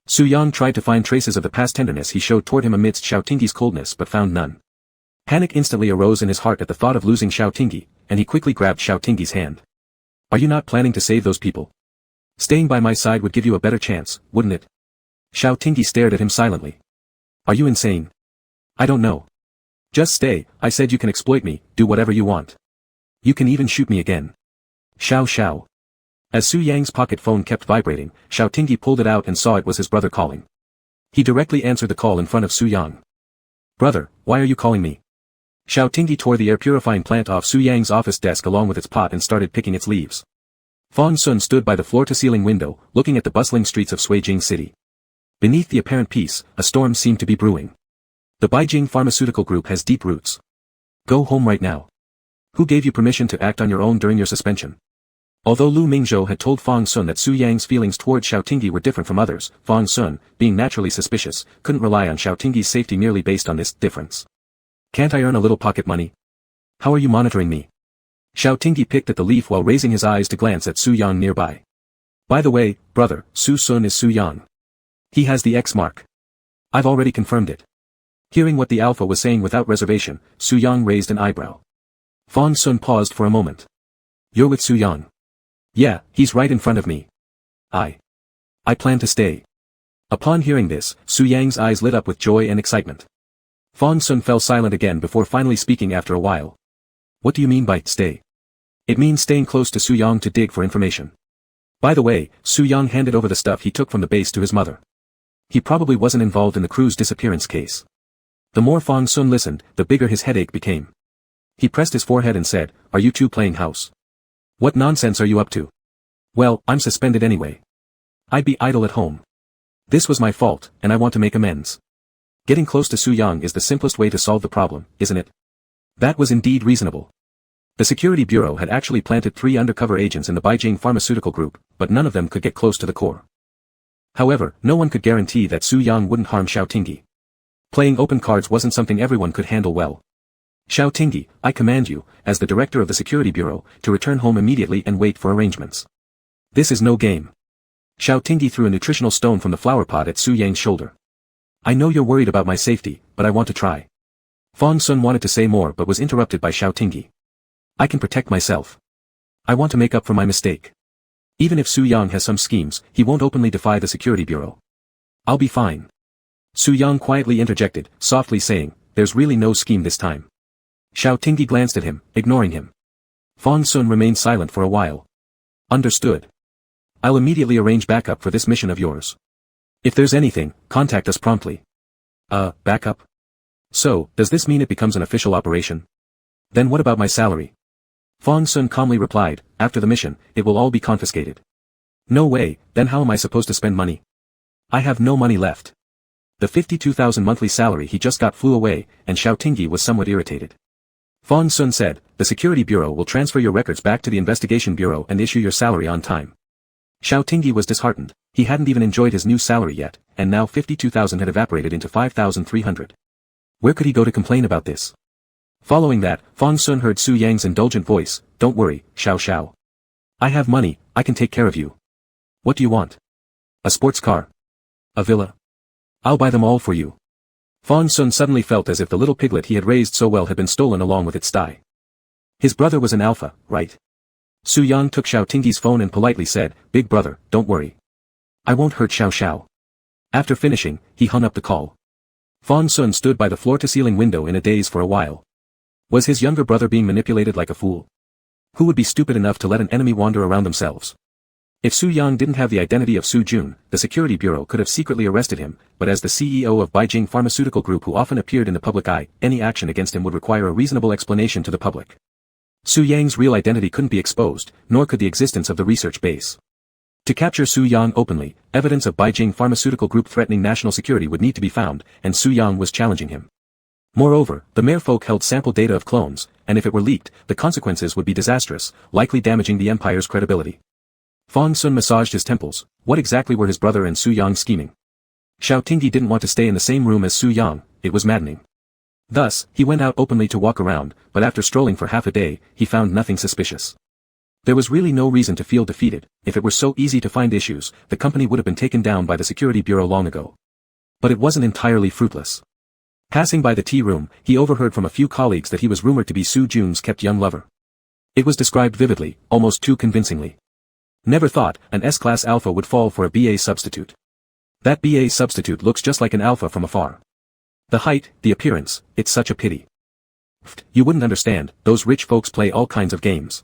Su Yang tried to find traces of the past tenderness he showed toward him amidst Xiao Tingyi's coldness but found none. Panic instantly arose in his heart at the thought of losing Xiao Tingyi, and he quickly grabbed Xiao Tingyi's hand. Are you not planning to save those people? Staying by my side would give you a better chance, wouldn't it? Xiao Tingyi stared at him silently. Are you insane? I don't know. Just stay, I said you can exploit me, do whatever you want. You can even shoot me again. Xiao Xiao. As Su Yang's pocket phone kept vibrating, Xiao Tingyi pulled it out and saw it was his brother calling. He directly answered the call in front of Su Yang. Brother, why are you calling me? Xiao Tingyi tore the air purifying plant off Su Yang's office desk along with its pot and started picking its leaves. Fang Sun stood by the floor-to-ceiling window, looking at the bustling streets of Suijing City. Beneath the apparent peace, a storm seemed to be brewing. The Beijing Pharmaceutical Group has deep roots. Go home right now. Who gave you permission to act on your own during your suspension? Although Lu Mingzhou had told Fang Sun that Su Yang's feelings toward Xiao Tingyi were different from others, Fang Sun, being naturally suspicious, couldn't rely on Xiao Tingyi's safety merely based on this difference. Can't I earn a little pocket money? How are you monitoring me? Xiao Tingyi picked at the leaf while raising his eyes to glance at Su Yang nearby. By the way, brother, Su Sun is Su Yang. He has the X mark. I've already confirmed it. Hearing what the Alpha was saying without reservation, Su Yang raised an eyebrow. Fang Sun paused for a moment. You're with Su Yang? Yeah, he's right in front of me. I plan to stay. Upon hearing this, Su Yang's eyes lit up with joy and excitement. Fang Sun fell silent again before finally speaking after a while. What do you mean by stay? It means staying close to Su Yang to dig for information. By the way, Su Yang handed over the stuff he took from the base to his mother. He probably wasn't involved in the crew's disappearance case. The more Fang Sun listened, the bigger his headache became. He pressed his forehead and said, Are you two playing house? What nonsense are you up to? Well, I'm suspended anyway. I'd be idle at home. This was my fault, and I want to make amends. Getting close to Su Yang is the simplest way to solve the problem, isn't it? That was indeed reasonable. The Security Bureau had actually planted 3 undercover agents in the Beijing Pharmaceutical Group, but none of them could get close to the core. However, no one could guarantee that Su Yang wouldn't harm Xiao Tingyi. Playing open cards wasn't something everyone could handle well. Xiao Tingyi, I command you, as the director of the Security Bureau, to return home immediately and wait for arrangements. This is no game. Xiao Tingyi threw a nutritional stone from the flower pot at Su Yang's shoulder. I know you're worried about my safety, but I want to try. Fang Sun wanted to say more but was interrupted by Xiao Tingyi. I can protect myself. I want to make up for my mistake. Even if Su Yang has some schemes, he won't openly defy the security bureau. I'll be fine. Su Yang quietly interjected, softly saying, there's really no scheme this time. Xiao Tingyi glanced at him, ignoring him. Fang Sun remained silent for a while. Understood. I'll immediately arrange backup for this mission of yours. If there's anything, contact us promptly. Backup? So, does this mean it becomes an official operation? Then what about my salary? Fang Sun calmly replied, after the mission, it will all be confiscated. No way, then how am I supposed to spend money? I have no money left. The 52,000 monthly salary he just got flew away, and Xiao Tingyi was somewhat irritated. Fang Sun said, the security bureau will transfer your records back to the investigation bureau and issue your salary on time. Xiao Tingyi was disheartened, he hadn't even enjoyed his new salary yet, and now 52,000 had evaporated into 5,300. Where could he go to complain about this? Following that, Fang Sun heard Su Yang's indulgent voice, don't worry, Xiao Xiao. I have money, I can take care of you. What do you want? A sports car? A villa? I'll buy them all for you. Fang Sun suddenly felt as if the little piglet he had raised so well had been stolen along with its sty. His brother was an alpha, right? Su Yang took Xiao Tingyi's phone and politely said, big brother, don't worry. I won't hurt Xiao Xiao. After finishing, he hung up the call. Fang Sun stood by the floor-to-ceiling window in a daze for a while. Was his younger brother being manipulated like a fool? Who would be stupid enough to let an enemy wander around themselves? If Su Yang didn't have the identity of Su Jun, the security bureau could have secretly arrested him, but as the CEO of Beijing Pharmaceutical Group who often appeared in the public eye, any action against him would require a reasonable explanation to the public. Su Yang's real identity couldn't be exposed, nor could the existence of the research base. To capture Su Yang openly, evidence of Beijing Pharmaceutical Group threatening national security would need to be found, and Su Yang was challenging him. Moreover, the merfolk held sample data of clones, and if it were leaked, the consequences would be disastrous, likely damaging the empire's credibility. Fang Sun massaged his temples. What exactly were his brother and Su Yang scheming? Xiao Tingyi didn't want to stay in the same room as Su Yang, it was maddening. Thus, he went out openly to walk around, but after strolling for half a day, he found nothing suspicious. There was really no reason to feel defeated. If it were so easy to find issues, the company would have been taken down by the security bureau long ago. But it wasn't entirely fruitless. Passing by the tea room, he overheard from a few colleagues that he was rumored to be Su Jun's kept young lover. It was described vividly, almost too convincingly. Never thought an S-class alpha would fall for a BA substitute. That BA substitute looks just like an alpha from afar. The height, the appearance, it's such a pity. You wouldn't understand, those rich folks play all kinds of games.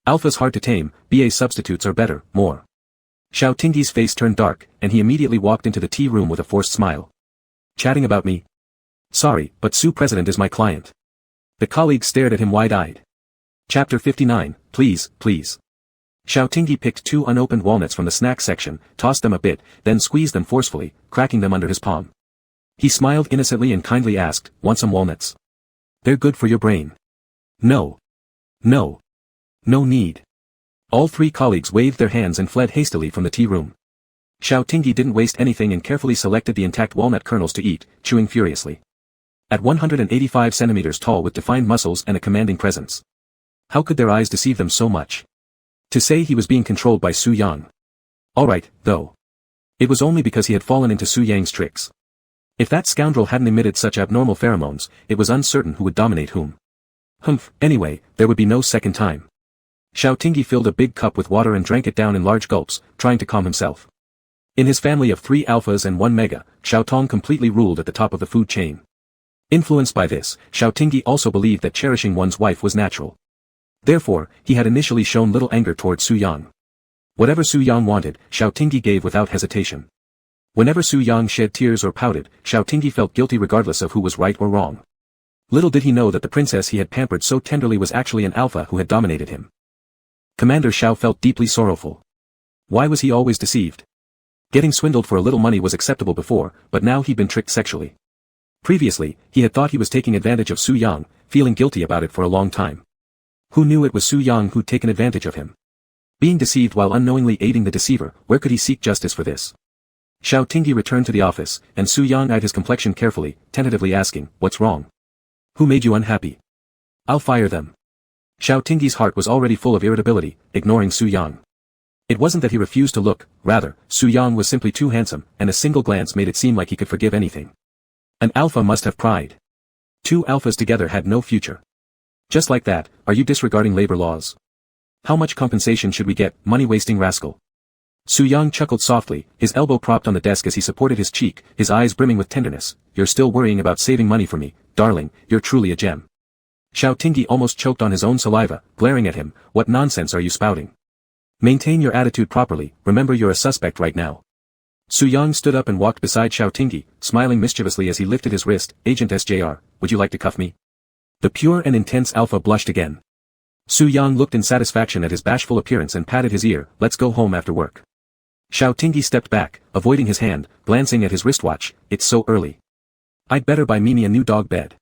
Alpha's hard to tame, BA substitutes are better, more. Xiao Tingyi's face turned dark, and he immediately walked into the tea room with a forced smile. Chatting about me? Sorry, but Su President is my client. The colleague stared at him wide-eyed. Chapter 59, please, please. Xiao Tingyi picked 2 unopened walnuts from the snack section, tossed them a bit, then squeezed them forcefully, cracking them under his palm. He smiled innocently and kindly asked, want some walnuts? They're good for your brain. No. No. No need. All 3 colleagues waved their hands and fled hastily from the tea room. Xiao Tingyi didn't waste anything and carefully selected the intact walnut kernels to eat, chewing furiously. At 185 centimeters tall with defined muscles and a commanding presence. How could their eyes deceive them so much? To say he was being controlled by Su Yang. Alright, though. It was only because he had fallen into Su Yang's tricks. If that scoundrel hadn't emitted such abnormal pheromones, it was uncertain who would dominate whom. Anyway, there would be no second time. Xiao Tingyi filled a big cup with water and drank it down in large gulps, trying to calm himself. In his family of 3 alphas and 1 mega, Xiao Tong completely ruled at the top of the food chain. Influenced by this, Xiao Tingyi also believed that cherishing one's wife was natural. Therefore, he had initially shown little anger towards Su Yang. Whatever Su Yang wanted, Xiao Tingyi gave without hesitation. Whenever Su Yang shed tears or pouted, Xiao Tingyi felt guilty regardless of who was right or wrong. Little did he know that the princess he had pampered so tenderly was actually an alpha who had dominated him. Commander Xiao felt deeply sorrowful. Why was he always deceived? Getting swindled for a little money was acceptable before, but now he'd been tricked sexually. Previously, he had thought he was taking advantage of Su Yang, feeling guilty about it for a long time. Who knew it was Su Yang who'd taken advantage of him? Being deceived while unknowingly aiding the deceiver, where could he seek justice for this? Xiao Tingyi returned to the office, and Su Yang eyed his complexion carefully, tentatively asking, what's wrong? Who made you unhappy? I'll fire them. Xiao Tingyi's heart was already full of irritability, ignoring Su Yang. It wasn't that he refused to look, rather, Su Yang was simply too handsome, and a single glance made it seem like he could forgive anything. An alpha must have pride. Two alphas together had no future. Just like that, are you disregarding labor laws? How much compensation should we get, money-wasting rascal? Su Yang chuckled softly, his elbow propped on the desk as he supported his cheek, his eyes brimming with tenderness. You're still worrying about saving money for me, darling, you're truly a gem. Xiao Tingyi almost choked on his own saliva, glaring at him. What nonsense are you spouting? Maintain your attitude properly, remember you're a suspect right now. Su Yang stood up and walked beside Xiao Tingyi, smiling mischievously as he lifted his wrist. Agent SJR, would you like to cuff me? The pure and intense alpha blushed again. Su Yang looked in satisfaction at his bashful appearance and patted his ear. Let's go home after work. Xiao Tingyi stepped back, avoiding his hand, glancing at his wristwatch. It's so early. I'd better buy Mimi a new dog bed.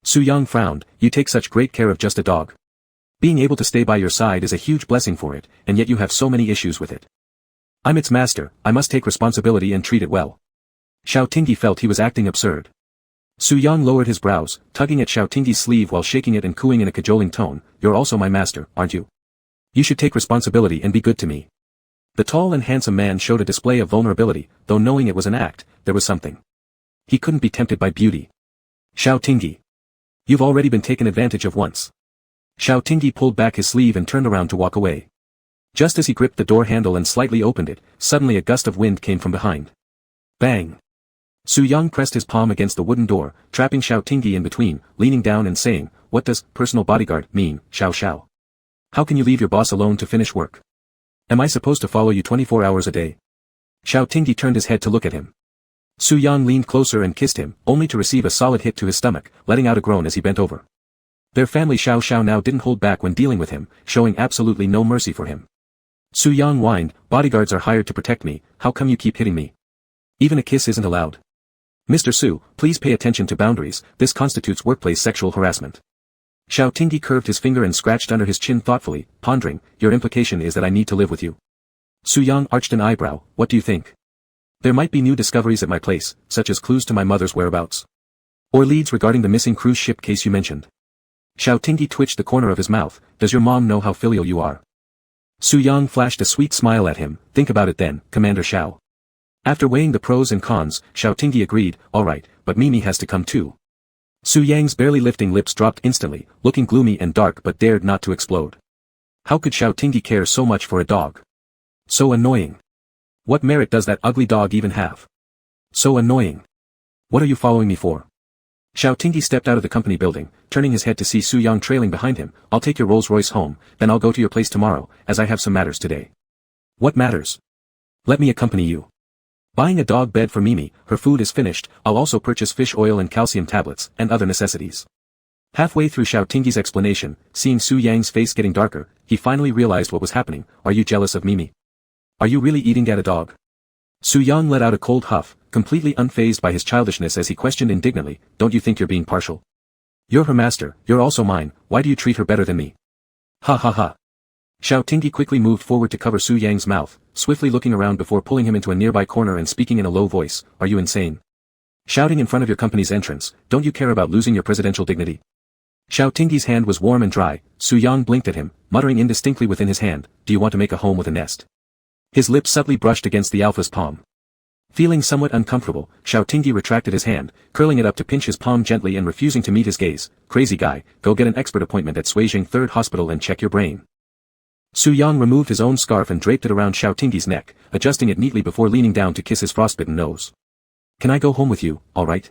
Su Yang frowned. You take such great care of just a dog. Being able to stay by your side is a huge blessing for it, and yet you have so many issues with it. I'm its master, I must take responsibility and treat it well. Xiao Tingyi felt he was acting absurd. Su Yang lowered his brows, tugging at Xiao Tingyi's sleeve while shaking it and cooing in a cajoling tone. You're also my master, aren't you? You should take responsibility and be good to me. The tall and handsome man showed a display of vulnerability, though knowing it was an act, there was something. He couldn't be tempted by beauty. Xiao Tingyi. You've already been taken advantage of once. Xiao Tingyi pulled back his sleeve and turned around to walk away. Just as he gripped the door handle and slightly opened it, suddenly a gust of wind came from behind. Bang! Su Yang pressed his palm against the wooden door, trapping Xiao Tingyi in between, leaning down and saying, What does personal bodyguard mean, Xiao Xiao? How can you leave your boss alone to finish work? Am I supposed to follow you 24 hours a day? Xiao Tingyi turned his head to look at him. Su Yang leaned closer and kissed him, only to receive a solid hit to his stomach, letting out a groan as he bent over. Their family Xiao Xiao now didn't hold back when dealing with him, showing absolutely no mercy for him. Su Yang whined, bodyguards are hired to protect me, how come you keep hitting me? Even a kiss isn't allowed. Mr. Su, please pay attention to boundaries, this constitutes workplace sexual harassment. Xiao Tingyi curved his finger and scratched under his chin thoughtfully, pondering, your implication is that I need to live with you. Su Yang arched an eyebrow, what do you think? There might be new discoveries at my place, such as clues to my mother's whereabouts. Or leads regarding the missing cruise ship case you mentioned. Xiao Tingyi twitched the corner of his mouth, does your mom know how filial you are? Su Yang flashed a sweet smile at him, think about it then, Commander Xiao. After weighing the pros and cons, Xiao Tingyi agreed, alright, but Mimi has to come too. Su Yang's barely lifting lips dropped instantly, looking gloomy and dark but dared not to explode. How could Xiao Tingyi care so much for a dog? So annoying. What merit does that ugly dog even have? So annoying. What are you following me for? Xiao Tingyi stepped out of the company building, turning his head to see Su Yang trailing behind him. I'll take your Rolls-Royce home, then I'll go to your place tomorrow, as I have some matters today. What matters? Let me accompany you. Buying a dog bed for Mimi, her food is finished, I'll also purchase fish oil and calcium tablets, and other necessities. Halfway through Xiao Tingyi's explanation, seeing Su Yang's face getting darker, he finally realized what was happening. Are you jealous of Mimi? Are you really eating at a dog? Su Yang let out a cold huff, completely unfazed by his childishness as he questioned indignantly, don't you think you're being partial? You're her master, you're also mine, why do you treat her better than me? Ha ha ha. Xiao Tingyi quickly moved forward to cover Su Yang's mouth, swiftly looking around before pulling him into a nearby corner and speaking in a low voice, are you insane? Shouting in front of your company's entrance, don't you care about losing your presidential dignity? Xiao Tingyi's hand was warm and dry, Su Yang blinked at him, muttering indistinctly within his hand, do you want to make a home with a nest? His lips subtly brushed against the alpha's palm. Feeling somewhat uncomfortable, Xiao Tingyi retracted his hand, curling it up to pinch his palm gently and refusing to meet his gaze. Crazy guy, go get an expert appointment at Suijing 3rd Hospital and check your brain. Su Yang removed his own scarf and draped it around Xiao Tingyi's neck, adjusting it neatly before leaning down to kiss his frostbitten nose. Can I go home with you, alright?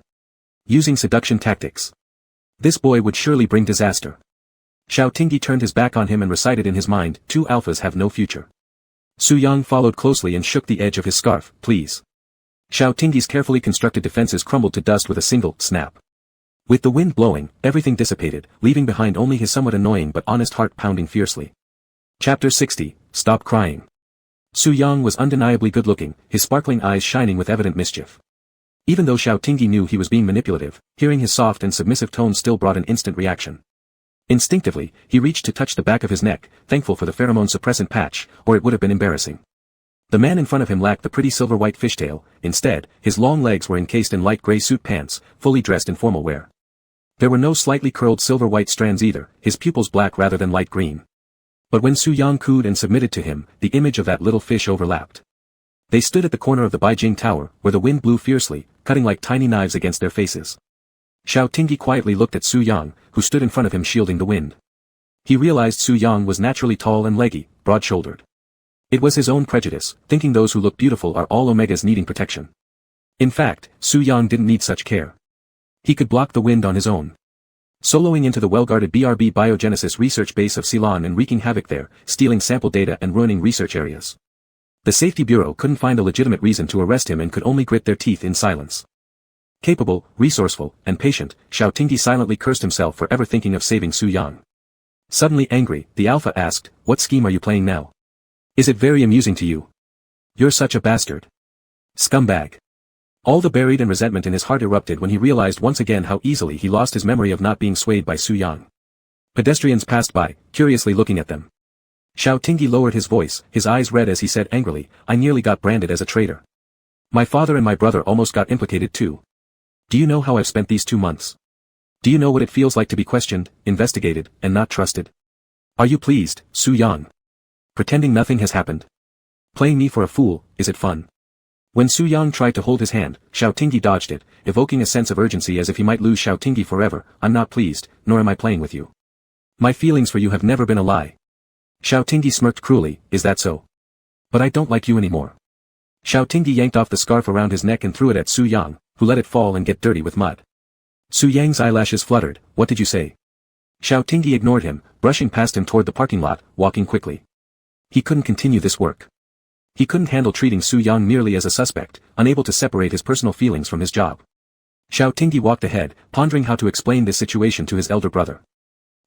Using seduction tactics. This boy would surely bring disaster. Xiao Tingyi turned his back on him and recited in his mind, two alphas have no future. Su Yang followed closely and shook the edge of his scarf, please. Xiao Tingyi's carefully constructed defenses crumbled to dust with a single snap. With the wind blowing, everything dissipated, leaving behind only his somewhat annoying but honest heart pounding fiercely. Chapter 60, Stop Crying. Su Yang was undeniably good-looking, his sparkling eyes shining with evident mischief. Even though Xiao Tingyi knew he was being manipulative, hearing his soft and submissive tone still brought an instant reaction. Instinctively, he reached to touch the back of his neck, thankful for the pheromone suppressant patch, or it would have been embarrassing. The man in front of him lacked the pretty silver-white fishtail, instead, his long legs were encased in light gray suit pants, fully dressed in formal wear. There were no slightly curled silver-white strands either, his pupils black rather than light green. But when Su Yang cooed and submitted to him, the image of that little fish overlapped. They stood at the corner of the Beijing Tower, where the wind blew fiercely, cutting like tiny knives against their faces. Xiao Tingyi quietly looked at Su Yang, who stood in front of him shielding the wind. He realized Su Yang was naturally tall and leggy, broad-shouldered. It was his own prejudice, thinking those who look beautiful are all omegas needing protection. In fact, Su Yang didn't need such care. He could block the wind on his own. Soloing into the well-guarded BRB biogenesis research base of Ceylon and wreaking havoc there, stealing sample data and ruining research areas. The Safety Bureau couldn't find a legitimate reason to arrest him and could only grit their teeth in silence. Capable, resourceful, and patient, Xiao Tingyi silently cursed himself for ever thinking of saving Su Yang. Suddenly angry, the Alpha asked, "What scheme are you playing now? Is it very amusing to you? You're such a bastard. Scumbag." All the buried and resentment in his heart erupted when he realized once again how easily he lost his memory of not being swayed by Su Yang. Pedestrians passed by, curiously looking at them. Xiao Tingyi lowered his voice, his eyes red as he said angrily, "I nearly got branded as a traitor. My father and my brother almost got implicated too. Do you know how I've spent these 2 months? Do you know what it feels like to be questioned, investigated, and not trusted? Are you pleased, Su Yang? Pretending nothing has happened? Playing me for a fool, is it fun?" When Su Yang tried to hold his hand, Xiao Tingyi dodged it, evoking a sense of urgency as if he might lose Xiao Tingyi forever. "I'm not pleased, nor am I playing with you. My feelings for you have never been a lie." Xiao Tingyi smirked cruelly, "Is that so? But I don't like you anymore." Xiao Tingyi yanked off the scarf around his neck and threw it at Su Yang, who let it fall and get dirty with mud. Su Yang's eyelashes fluttered. "What did you say?" Xiao Tingyi ignored him, brushing past him toward the parking lot, walking quickly. He couldn't continue this work. He couldn't handle treating Su Yang merely as a suspect, unable to separate his personal feelings from his job. Xiao Tingyi walked ahead, pondering how to explain this situation to his elder brother.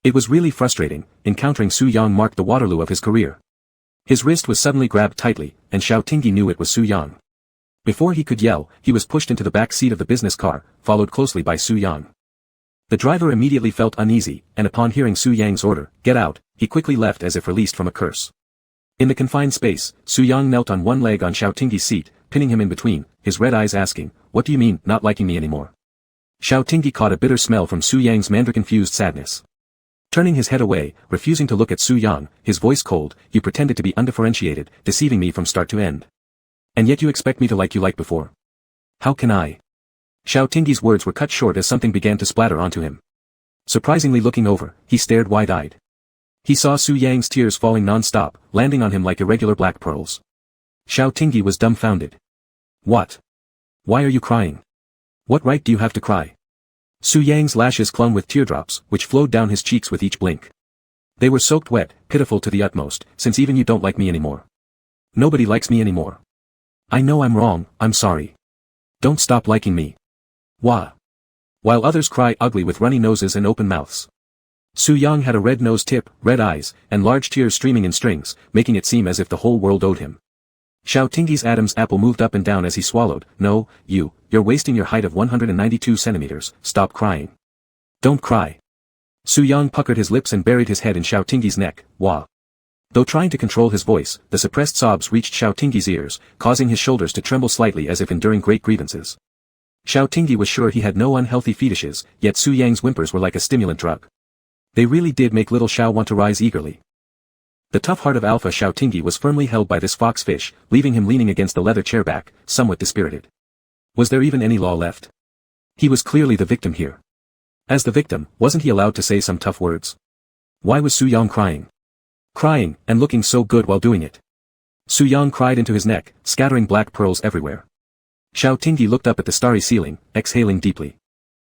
It was really frustrating. Encountering Su Yang marked the Waterloo of his career. His wrist was suddenly grabbed tightly, and Xiao Tingyi knew it was Su Yang. Before he could yell, he was pushed into the back seat of the business car, followed closely by Su Yang. The driver immediately felt uneasy, and upon hearing Su Yang's order, "Get out," he quickly left as if released from a curse. In the confined space, Su Yang knelt on one leg on Xiao Tingyi's seat, pinning him in between, his red eyes asking, "What do you mean, not liking me anymore?" Xiao Tingyi caught a bitter smell from Su Yang's mandarin-confused sadness. Turning his head away, refusing to look at Su Yang, his voice cold, "You pretended to be undifferentiated, deceiving me from start to end. And yet you expect me to like you like before? How can I?" Xiao Tingyi's words were cut short as something began to splatter onto him. Surprisingly looking over, he stared wide-eyed. He saw Su Yang's tears falling non-stop, landing on him like irregular black pearls. Xiao Tingyi was dumbfounded. "What? Why are you crying? What right do you have to cry?" Su Yang's lashes clung with teardrops, which flowed down his cheeks with each blink. They were soaked wet, pitiful to the utmost, "Since even you don't like me anymore. Nobody likes me anymore. I know I'm wrong, I'm sorry. Don't stop liking me. Wah." While others cry ugly with runny noses and open mouths. Su Yang had a red nose tip, red eyes, and large tears streaming in strings, making it seem as if the whole world owed him. Xiao Tingyi's Adam's apple moved up and down as he swallowed. "No, you're wasting your height of 192 centimeters, stop crying. Don't cry." Su Yang puckered his lips and buried his head in Xiao Tingyi's neck. "Wah." Though trying to control his voice, the suppressed sobs reached Xiao Tingyi's ears, causing his shoulders to tremble slightly as if enduring great grievances. Xiao Tingyi was sure he had no unhealthy fetishes, yet Su Yang's whimpers were like a stimulant drug. They really did make little Xiao want to rise eagerly. The tough heart of Alpha Xiao Tingyi was firmly held by this fox-fish, leaving him leaning against the leather chair back, somewhat dispirited. Was there even any law left? He was clearly the victim here. As the victim, wasn't he allowed to say some tough words? Why was Su Yang crying? Crying, and looking so good while doing it. Su Yang cried into his neck, scattering black pearls everywhere. Xiao Tingyi looked up at the starry ceiling, exhaling deeply.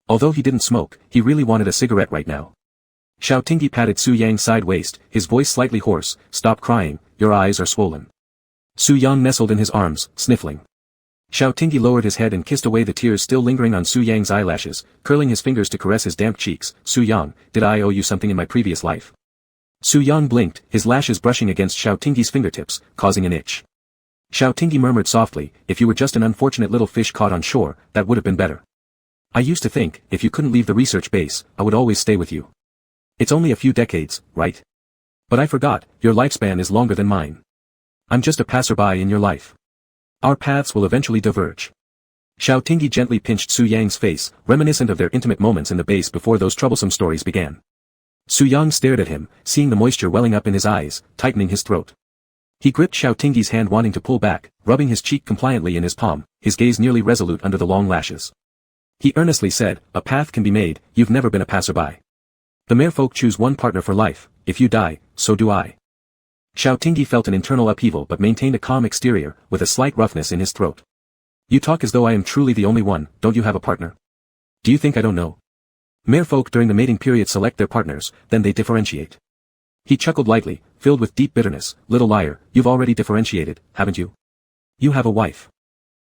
Although he didn't smoke, he really wanted a cigarette right now. Xiao Tingyi patted Su Yang's side waist, his voice slightly hoarse. "Stop crying, your eyes are swollen." Su Yang nestled in his arms, sniffling. Xiao Tingyi lowered his head and kissed away the tears still lingering on Su Yang's eyelashes, curling his fingers to caress his damp cheeks. "Su Yang, did I owe you something in my previous life?" Su Yang blinked, his lashes brushing against Xiao Tingyi's fingertips, causing an itch. Xiao Tingyi murmured softly, "If you were just an unfortunate little fish caught on shore, that would have been better. I used to think, if you couldn't leave the research base, I would always stay with you. It's only a few decades, right? But I forgot, your lifespan is longer than mine. I'm just a passerby in your life. Our paths will eventually diverge." Xiao Tingyi gently pinched Su Yang's face, reminiscent of their intimate moments in the base before those troublesome stories began. Su Yang stared at him, seeing the moisture welling up in his eyes, tightening his throat. He gripped Xiao Tingyi's hand, wanting to pull back, rubbing his cheek compliantly in his palm, his gaze nearly resolute under the long lashes. He earnestly said, "A path can be made, you've never been a passerby. The merfolk choose one partner for life, if you die, so do I." Xiao Tingyi felt an internal upheaval but maintained a calm exterior, with a slight roughness in his throat. "You talk as though I am truly the only one, don't you have a partner? Do you think I don't know? Merfolk during the mating period select their partners, then they differentiate." He chuckled lightly, filled with deep bitterness. "Little liar, you've already differentiated, haven't you? You have a wife."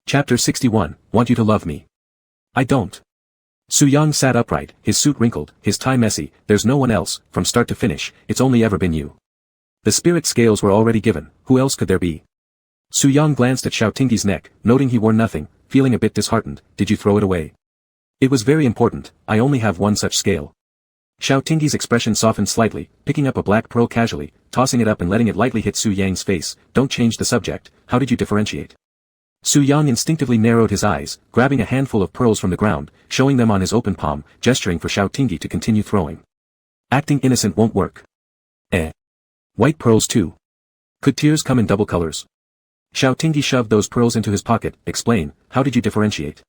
Chapter 61, Want You to Love Me. "I don't." Su Yang sat upright, his suit wrinkled, his tie messy. "There's no one else, from start to finish, it's only ever been you. The spirit scales were already given, who else could there be?" Su Yang glanced at Xiao Tingyi's neck, noting he wore nothing, feeling a bit disheartened. "Did you throw it away?" "It was very important, I only have one such scale." Xiao Tingyi's expression softened slightly, picking up a black pearl casually, tossing it up and letting it lightly hit Su Yang's face. "Don't change the subject, how did you differentiate?" Su Yang instinctively narrowed his eyes, grabbing a handful of pearls from the ground, showing them on his open palm, gesturing for Xiao Tingyi to continue throwing. "Acting innocent won't work." White pearls too. Could tears come in double colors?" Xiao Tingyi shoved those pearls into his pocket. "Explain, how did you differentiate?"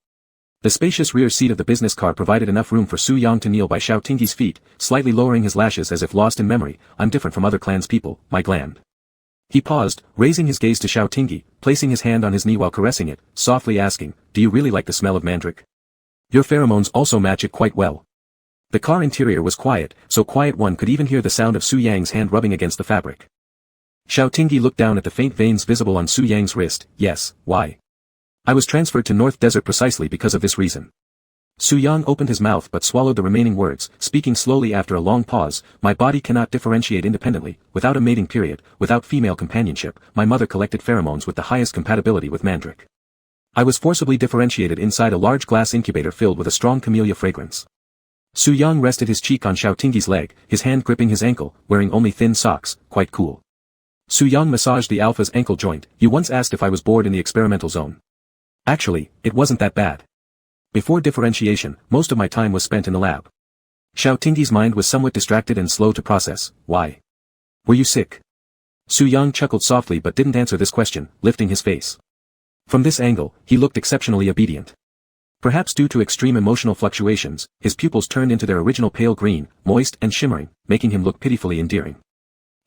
The spacious rear seat of the business car provided enough room for Su Yang to kneel by Xiao Tingyi's feet, slightly lowering his lashes as if lost in memory. "I'm different from other clans' people, my gland." He paused, raising his gaze to Xiao Tingyi, placing his hand on his knee while caressing it, softly asking, "Do you really like the smell of mandrake? Your pheromones also match it quite well." The car interior was quiet, so quiet one could even hear the sound of Su Yang's hand rubbing against the fabric. Xiao Tingyi looked down at the faint veins visible on Su Yang's wrist. "Yes, why? I was transferred to North Desert precisely because of this reason." Su Yang opened his mouth but swallowed the remaining words, speaking slowly after a long pause. "My body cannot differentiate independently, without a mating period, without female companionship. My mother collected pheromones with the highest compatibility with mandrake. I was forcibly differentiated inside a large glass incubator filled with a strong camellia fragrance." Su Yang rested his cheek on Xiao Tingyi's leg, his hand gripping his ankle, wearing only thin socks, quite cool. Su Yang massaged the alpha's ankle joint. "You once asked if I was bored in the experimental zone. Actually, it wasn't that bad. Before differentiation, most of my time was spent in the lab." Xiao Tingyi's mind was somewhat distracted and slow to process. "Why? Were you sick?" Su Yang chuckled softly but didn't answer this question, lifting his face. From this angle, he looked exceptionally obedient. Perhaps due to extreme emotional fluctuations, his pupils turned into their original pale green, moist and shimmering, making him look pitifully endearing.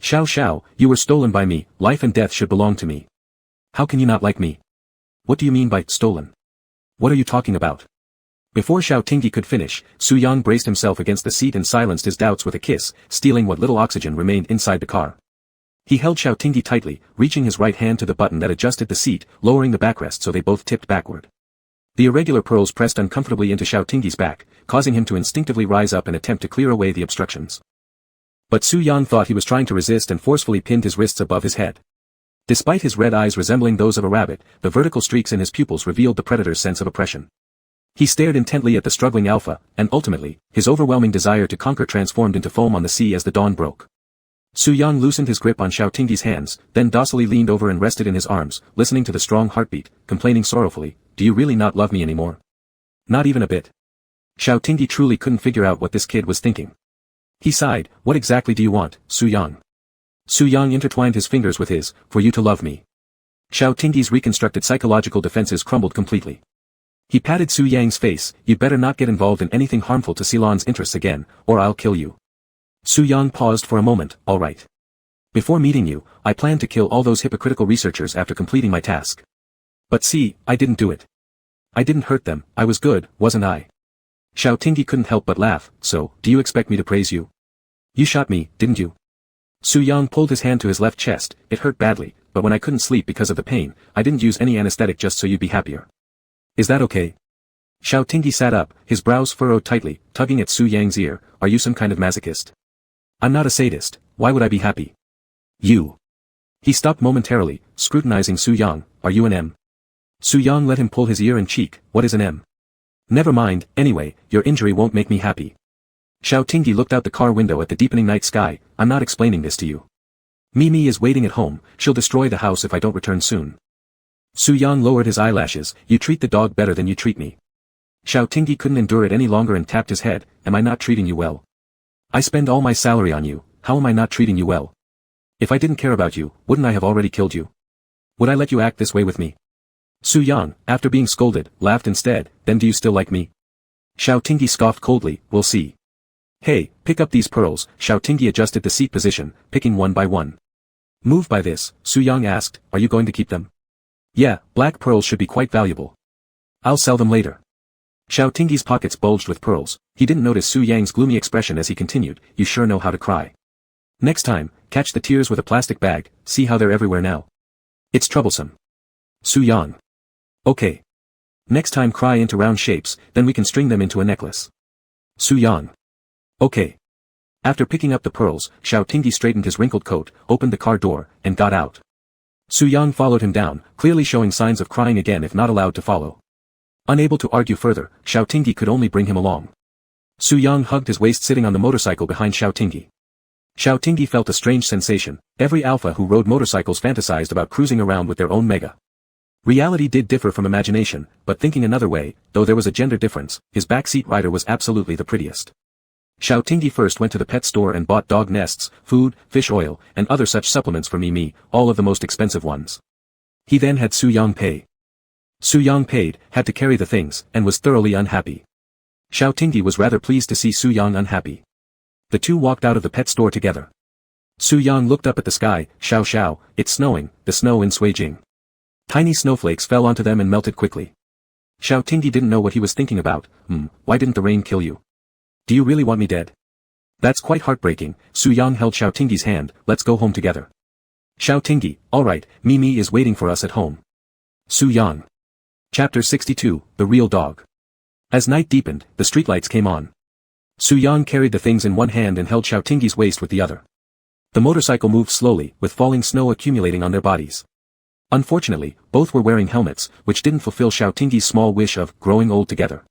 "Xiao Xiao, you were stolen by me, life and death should belong to me. How can you not like me?" "What do you mean by stolen? What are you talking about?" Before Xiao Tingyi could finish, Su Yang braced himself against the seat and silenced his doubts with a kiss, stealing what little oxygen remained inside the car. He held Xiao Tingyi tightly, reaching his right hand to the button that adjusted the seat, lowering the backrest so they both tipped backward. The irregular pearls pressed uncomfortably into Xiao Tingyi's back, causing him to instinctively rise up and attempt to clear away the obstructions. But Su Yang thought he was trying to resist and forcefully pinned his wrists above his head. Despite his red eyes resembling those of a rabbit, the vertical streaks in his pupils revealed the predator's sense of oppression. He stared intently at the struggling alpha, and ultimately, his overwhelming desire to conquer transformed into foam on the sea as the dawn broke. Su Yang loosened his grip on Xiao Tingyi's hands, then docilely leaned over and rested in his arms, listening to the strong heartbeat, complaining sorrowfully, "Do you really not love me anymore? Not even a bit." Xiao Tingyi truly couldn't figure out what this kid was thinking. He sighed. "What exactly do you want, Su Yang?" Su Yang intertwined his fingers with his, "For you to love me." Xiao Tingyi's reconstructed psychological defenses crumbled completely. He patted Su Yang's face. "You'd better not get involved in anything harmful to Ceylon's interests again, or I'll kill you." Su Yang paused for a moment. "All right. Before meeting you, I planned to kill all those hypocritical researchers after completing my task. But see, I didn't do it. I didn't hurt them, I was good, wasn't I?" Xiao Tingyi couldn't help but laugh. "So, do you expect me to praise you? You shot me, didn't you?" Su Yang pulled his hand to his left chest. "It hurt badly, but when I couldn't sleep because of the pain, I didn't use any anesthetic just so you'd be happier. Is that okay?" Xiao Tingyi sat up, his brows furrowed tightly, tugging at Su Yang's ear. "Are you some kind of masochist?" "I'm not a sadist, why would I be happy?" "You." He stopped momentarily, scrutinizing Su Yang. "Are you an M?" Su Yang let him pull his ear and cheek. "What is an M?" "Never mind, anyway, your injury won't make me happy." Xiao Tingyi looked out the car window at the deepening night sky. "I'm not explaining this to you. Mimi is waiting at home, she'll destroy the house if I don't return soon." Su Yang lowered his eyelashes. "You treat the dog better than you treat me." Xiao Tingyi couldn't endure it any longer and tapped his head. "Am I not treating you well?" I spend all my salary on you, how am I not treating you well? If I didn't care about you, wouldn't I have already killed you? Would I let you act this way with me? Su Yang, after being scolded, laughed instead, then do you still like me? Xiao Tingyi scoffed coldly, we'll see. Hey, pick up these pearls, Xiao Tingyi adjusted the seat position, picking one by one. Moved by this, Su Yang asked, are you going to keep them? Yeah, black pearls should be quite valuable. I'll sell them later. Xiao Tingyi's pockets bulged with pearls. He didn't notice Su Yang's gloomy expression as he continued, you sure know how to cry. Next time, catch the tears with a plastic bag, see how they're everywhere now. It's troublesome. Su Yang. Okay. Next time cry into round shapes, then we can string them into a necklace. Su Yang. Okay. After picking up the pearls, Xiao Tingyi straightened his wrinkled coat, opened the car door, and got out. Su Yang followed him down, clearly showing signs of crying again if not allowed to follow. Unable to argue further, Xiao Tingyi could only bring him along. Su Yang hugged his waist sitting on the motorcycle behind Xiao Tingyi. Xiao Tingyi felt a strange sensation. Every alpha who rode motorcycles fantasized about cruising around with their own mega. Reality did differ from imagination, but thinking another way, though there was a gender difference, his backseat rider was absolutely the prettiest. Xiao Tingyi first went to the pet store and bought dog nests, food, fish oil, and other such supplements for Mimi, all of the most expensive ones. He then had Su Yang pay. Su Yang paid, had to carry the things, and was thoroughly unhappy. Xiao Tingyi was rather pleased to see Su Yang unhappy. The two walked out of the pet store together. Su Yang looked up at the sky, Xiao Xiao, it's snowing, the snow in Suijing. Tiny snowflakes fell onto them and melted quickly. Xiao Tingyi didn't know what he was thinking about. Why didn't the rain kill you? Do you really want me dead? That's quite heartbreaking. Su Yang held Xiao Tingyi's hand, let's go home together. Xiao Tingyi, alright, Mimi is waiting for us at home. Su Yang. Chapter 62, The Real Dog. As night deepened, the streetlights came on. Su Yang carried the things in one hand and held Xiao Tingyi's waist with the other. The motorcycle moved slowly, with falling snow accumulating on their bodies. Unfortunately, both were wearing helmets, which didn't fulfill Xiao Tingyi's small wish of growing old together.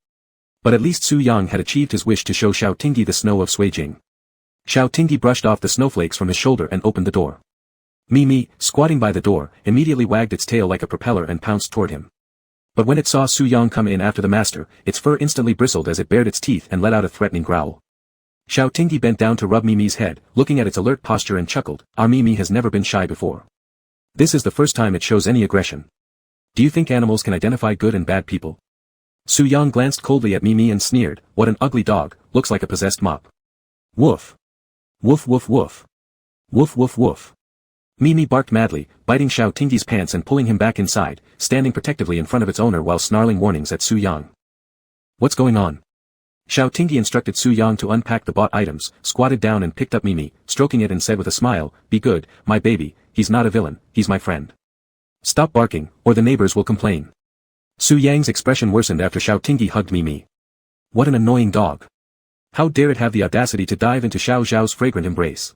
But at least Su Yang had achieved his wish to show Xiao Tingyi the snow of Suijing. Xiao Tingyi brushed off the snowflakes from his shoulder and opened the door. Mimi, squatting by the door, immediately wagged its tail like a propeller and pounced toward him. But when it saw Su Yang come in after the master, its fur instantly bristled as it bared its teeth and let out a threatening growl. Xiao Tingyi bent down to rub Mimi's head, looking at its alert posture and chuckled, our Mimi has never been shy before. This is the first time it shows any aggression. Do you think animals can identify good and bad people? Su Yang glanced coldly at Mimi and sneered, what an ugly dog, looks like a possessed mop. Woof. Woof woof woof. Woof woof woof. Mimi barked madly, biting Xiao Tingyi's pants and pulling him back inside, standing protectively in front of its owner while snarling warnings at Su Yang. What's going on? Xiao Tingyi instructed Su Yang to unpack the bought items, squatted down and picked up Mimi, stroking it and said with a smile, be good, my baby, he's not a villain, he's my friend. Stop barking, or the neighbors will complain. Su Yang's expression worsened after Xiao Tingyi hugged Mimi. What an annoying dog. How dare it have the audacity to dive into Xiao Xiao's fragrant embrace.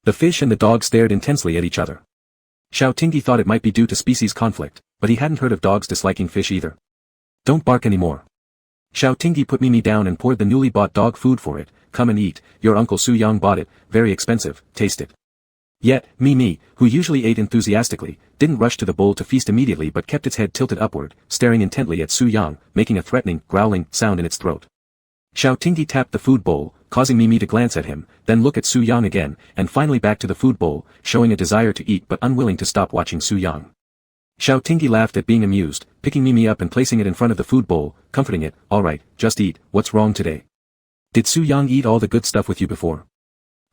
The fish and the dog stared intensely at each other. Xiao Tingyi thought it might be due to species conflict, but he hadn't heard of dogs disliking fish either. Don't bark anymore. Xiao Tingyi put Mimi down and poured the newly bought dog food for it, come and eat, your uncle Su Yang bought it, very expensive, taste it. Yet, Mimi, who usually ate enthusiastically, didn't rush to the bowl to feast immediately but kept its head tilted upward, staring intently at Su Yang, making a threatening, growling sound in its throat. Xiao Tingyi tapped the food bowl, causing Mimi to glance at him, then look at Su Yang again, and finally back to the food bowl, showing a desire to eat but unwilling to stop watching Su Yang. Xiao Tingyi laughed at being amused, picking Mimi up and placing it in front of the food bowl, comforting it, alright, just eat, what's wrong today? Did Su Yang eat all the good stuff with you before?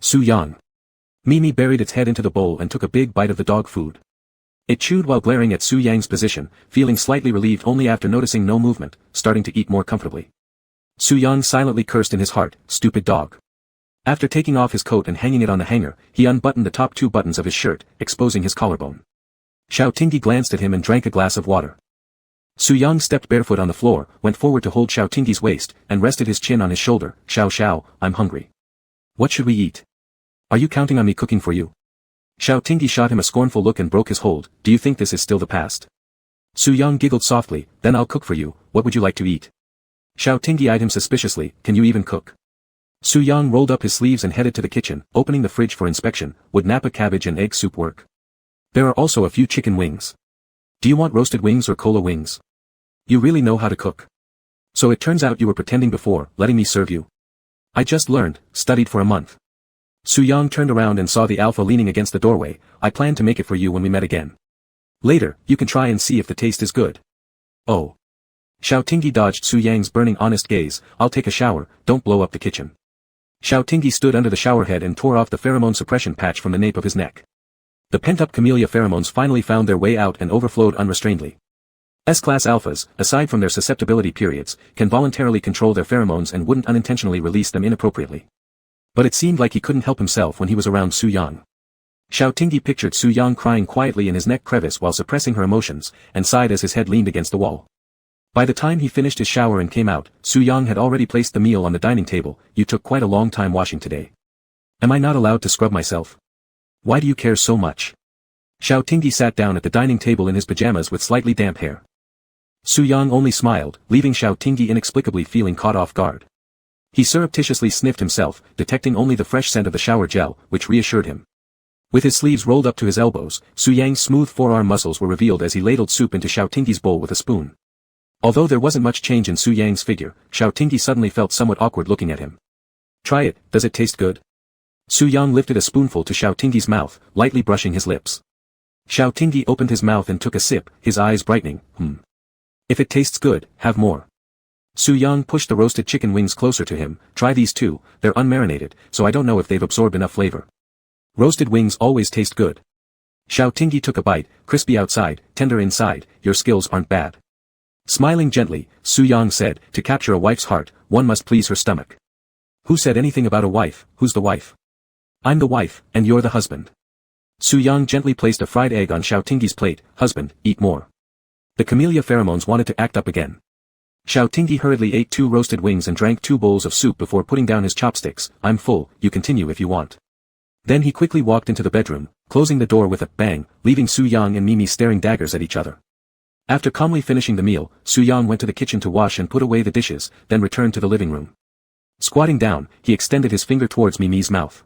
Su Yang. Mimi buried its head into the bowl and took a big bite of the dog food. It chewed while glaring at Su Yang's position, feeling slightly relieved only after noticing no movement, starting to eat more comfortably. Su Yang silently cursed in his heart, stupid dog. After taking off his coat and hanging it on the hanger, he unbuttoned the top two buttons of his shirt, exposing his collarbone. Xiao Tingyi glanced at him and drank a glass of water. Su Yang stepped barefoot on the floor, went forward to hold Xiao Tingyi's waist, and rested his chin on his shoulder, Xiao Xiao, I'm hungry. What should we eat? Are you counting on me cooking for you? Xiao Tingyi shot him a scornful look and broke his hold, do you think this is still the past? Su Yang giggled softly, then I'll cook for you, what would you like to eat? Xiao Tingyi eyed him suspiciously, can you even cook? Su Yang rolled up his sleeves and headed to the kitchen, opening the fridge for inspection, would napa cabbage and egg soup work? There are also a few chicken wings. Do you want roasted wings or cola wings? You really know how to cook. So it turns out you were pretending before, letting me serve you. I just learned, studied for a month. Su Yang turned around and saw the alpha leaning against the doorway. I planned to make it for you when we met again. Later, you can try and see if the taste is good. Oh. Xiao Tingyi dodged Su Yang's burning honest gaze. I'll take a shower, don't blow up the kitchen. Xiao Tingyi stood under the shower head and tore off the pheromone suppression patch from the nape of his neck. The pent-up camellia pheromones finally found their way out and overflowed unrestrainedly. S-class alphas, aside from their susceptibility periods, can voluntarily control their pheromones and wouldn't unintentionally release them inappropriately. But it seemed like he couldn't help himself when he was around Su Yang. Xiao Tingyi pictured Su Yang crying quietly in his neck crevice while suppressing her emotions, and sighed as his head leaned against the wall. By the time he finished his shower and came out, Su Yang had already placed the meal on the dining table. You took quite a long time washing today. Am I not allowed to scrub myself? Why do you care so much? Xiao Tingyi sat down at the dining table in his pajamas with slightly damp hair. Su Yang only smiled, leaving Xiao Tingyi inexplicably feeling caught off guard. He surreptitiously sniffed himself, detecting only the fresh scent of the shower gel, which reassured him. With his sleeves rolled up to his elbows, Su Yang's smooth forearm muscles were revealed as he ladled soup into Xiao Tingyi's bowl with a spoon. Although there wasn't much change in Su Yang's figure, Xiao Tingyi suddenly felt somewhat awkward looking at him. Try it, does it taste good? Su Yang lifted a spoonful to Xiao Tingyi's mouth, lightly brushing his lips. Xiao Tingyi opened his mouth and took a sip, his eyes brightening. If it tastes good, have more. Su Yang pushed the roasted chicken wings closer to him. Try these too, they're unmarinated, so I don't know if they've absorbed enough flavor. Roasted wings always taste good. Xiao Tingyi took a bite, crispy outside, tender inside. Your skills aren't bad. Smiling gently, Su Yang said, to capture a wife's heart, one must please her stomach. Who said anything about a wife? Who's the wife? I'm the wife, and you're the husband. Su Yang gently placed a fried egg on Xiao Tingyi's plate. Husband, eat more. The camellia pheromones wanted to act up again. Xiao Tingyi hurriedly ate 2 roasted wings and drank 2 bowls of soup before putting down his chopsticks. I'm full, you continue if you want. Then he quickly walked into the bedroom, closing the door with a bang, leaving Su Yang and Mimi staring daggers at each other. After calmly finishing the meal, Su Yang went to the kitchen to wash and put away the dishes, then returned to the living room. Squatting down, he extended his finger towards Mimi's mouth.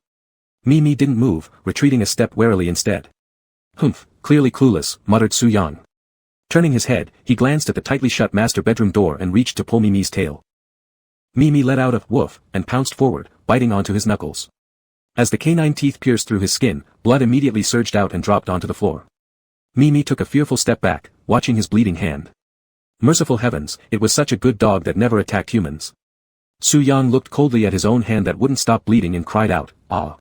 Mimi didn't move, retreating a step warily instead. Humph, clearly clueless, muttered Su Yang. Turning his head, he glanced at the tightly shut master bedroom door and reached to pull Mimi's tail. Mimi let out a woof and pounced forward, biting onto his knuckles. As the canine teeth pierced through his skin, blood immediately surged out and dropped onto the floor. Mimi took a fearful step back, watching his bleeding hand. Merciful heavens, it was such a good dog that never attacked humans. Su Yang looked coldly at his own hand that wouldn't stop bleeding and cried out, ah.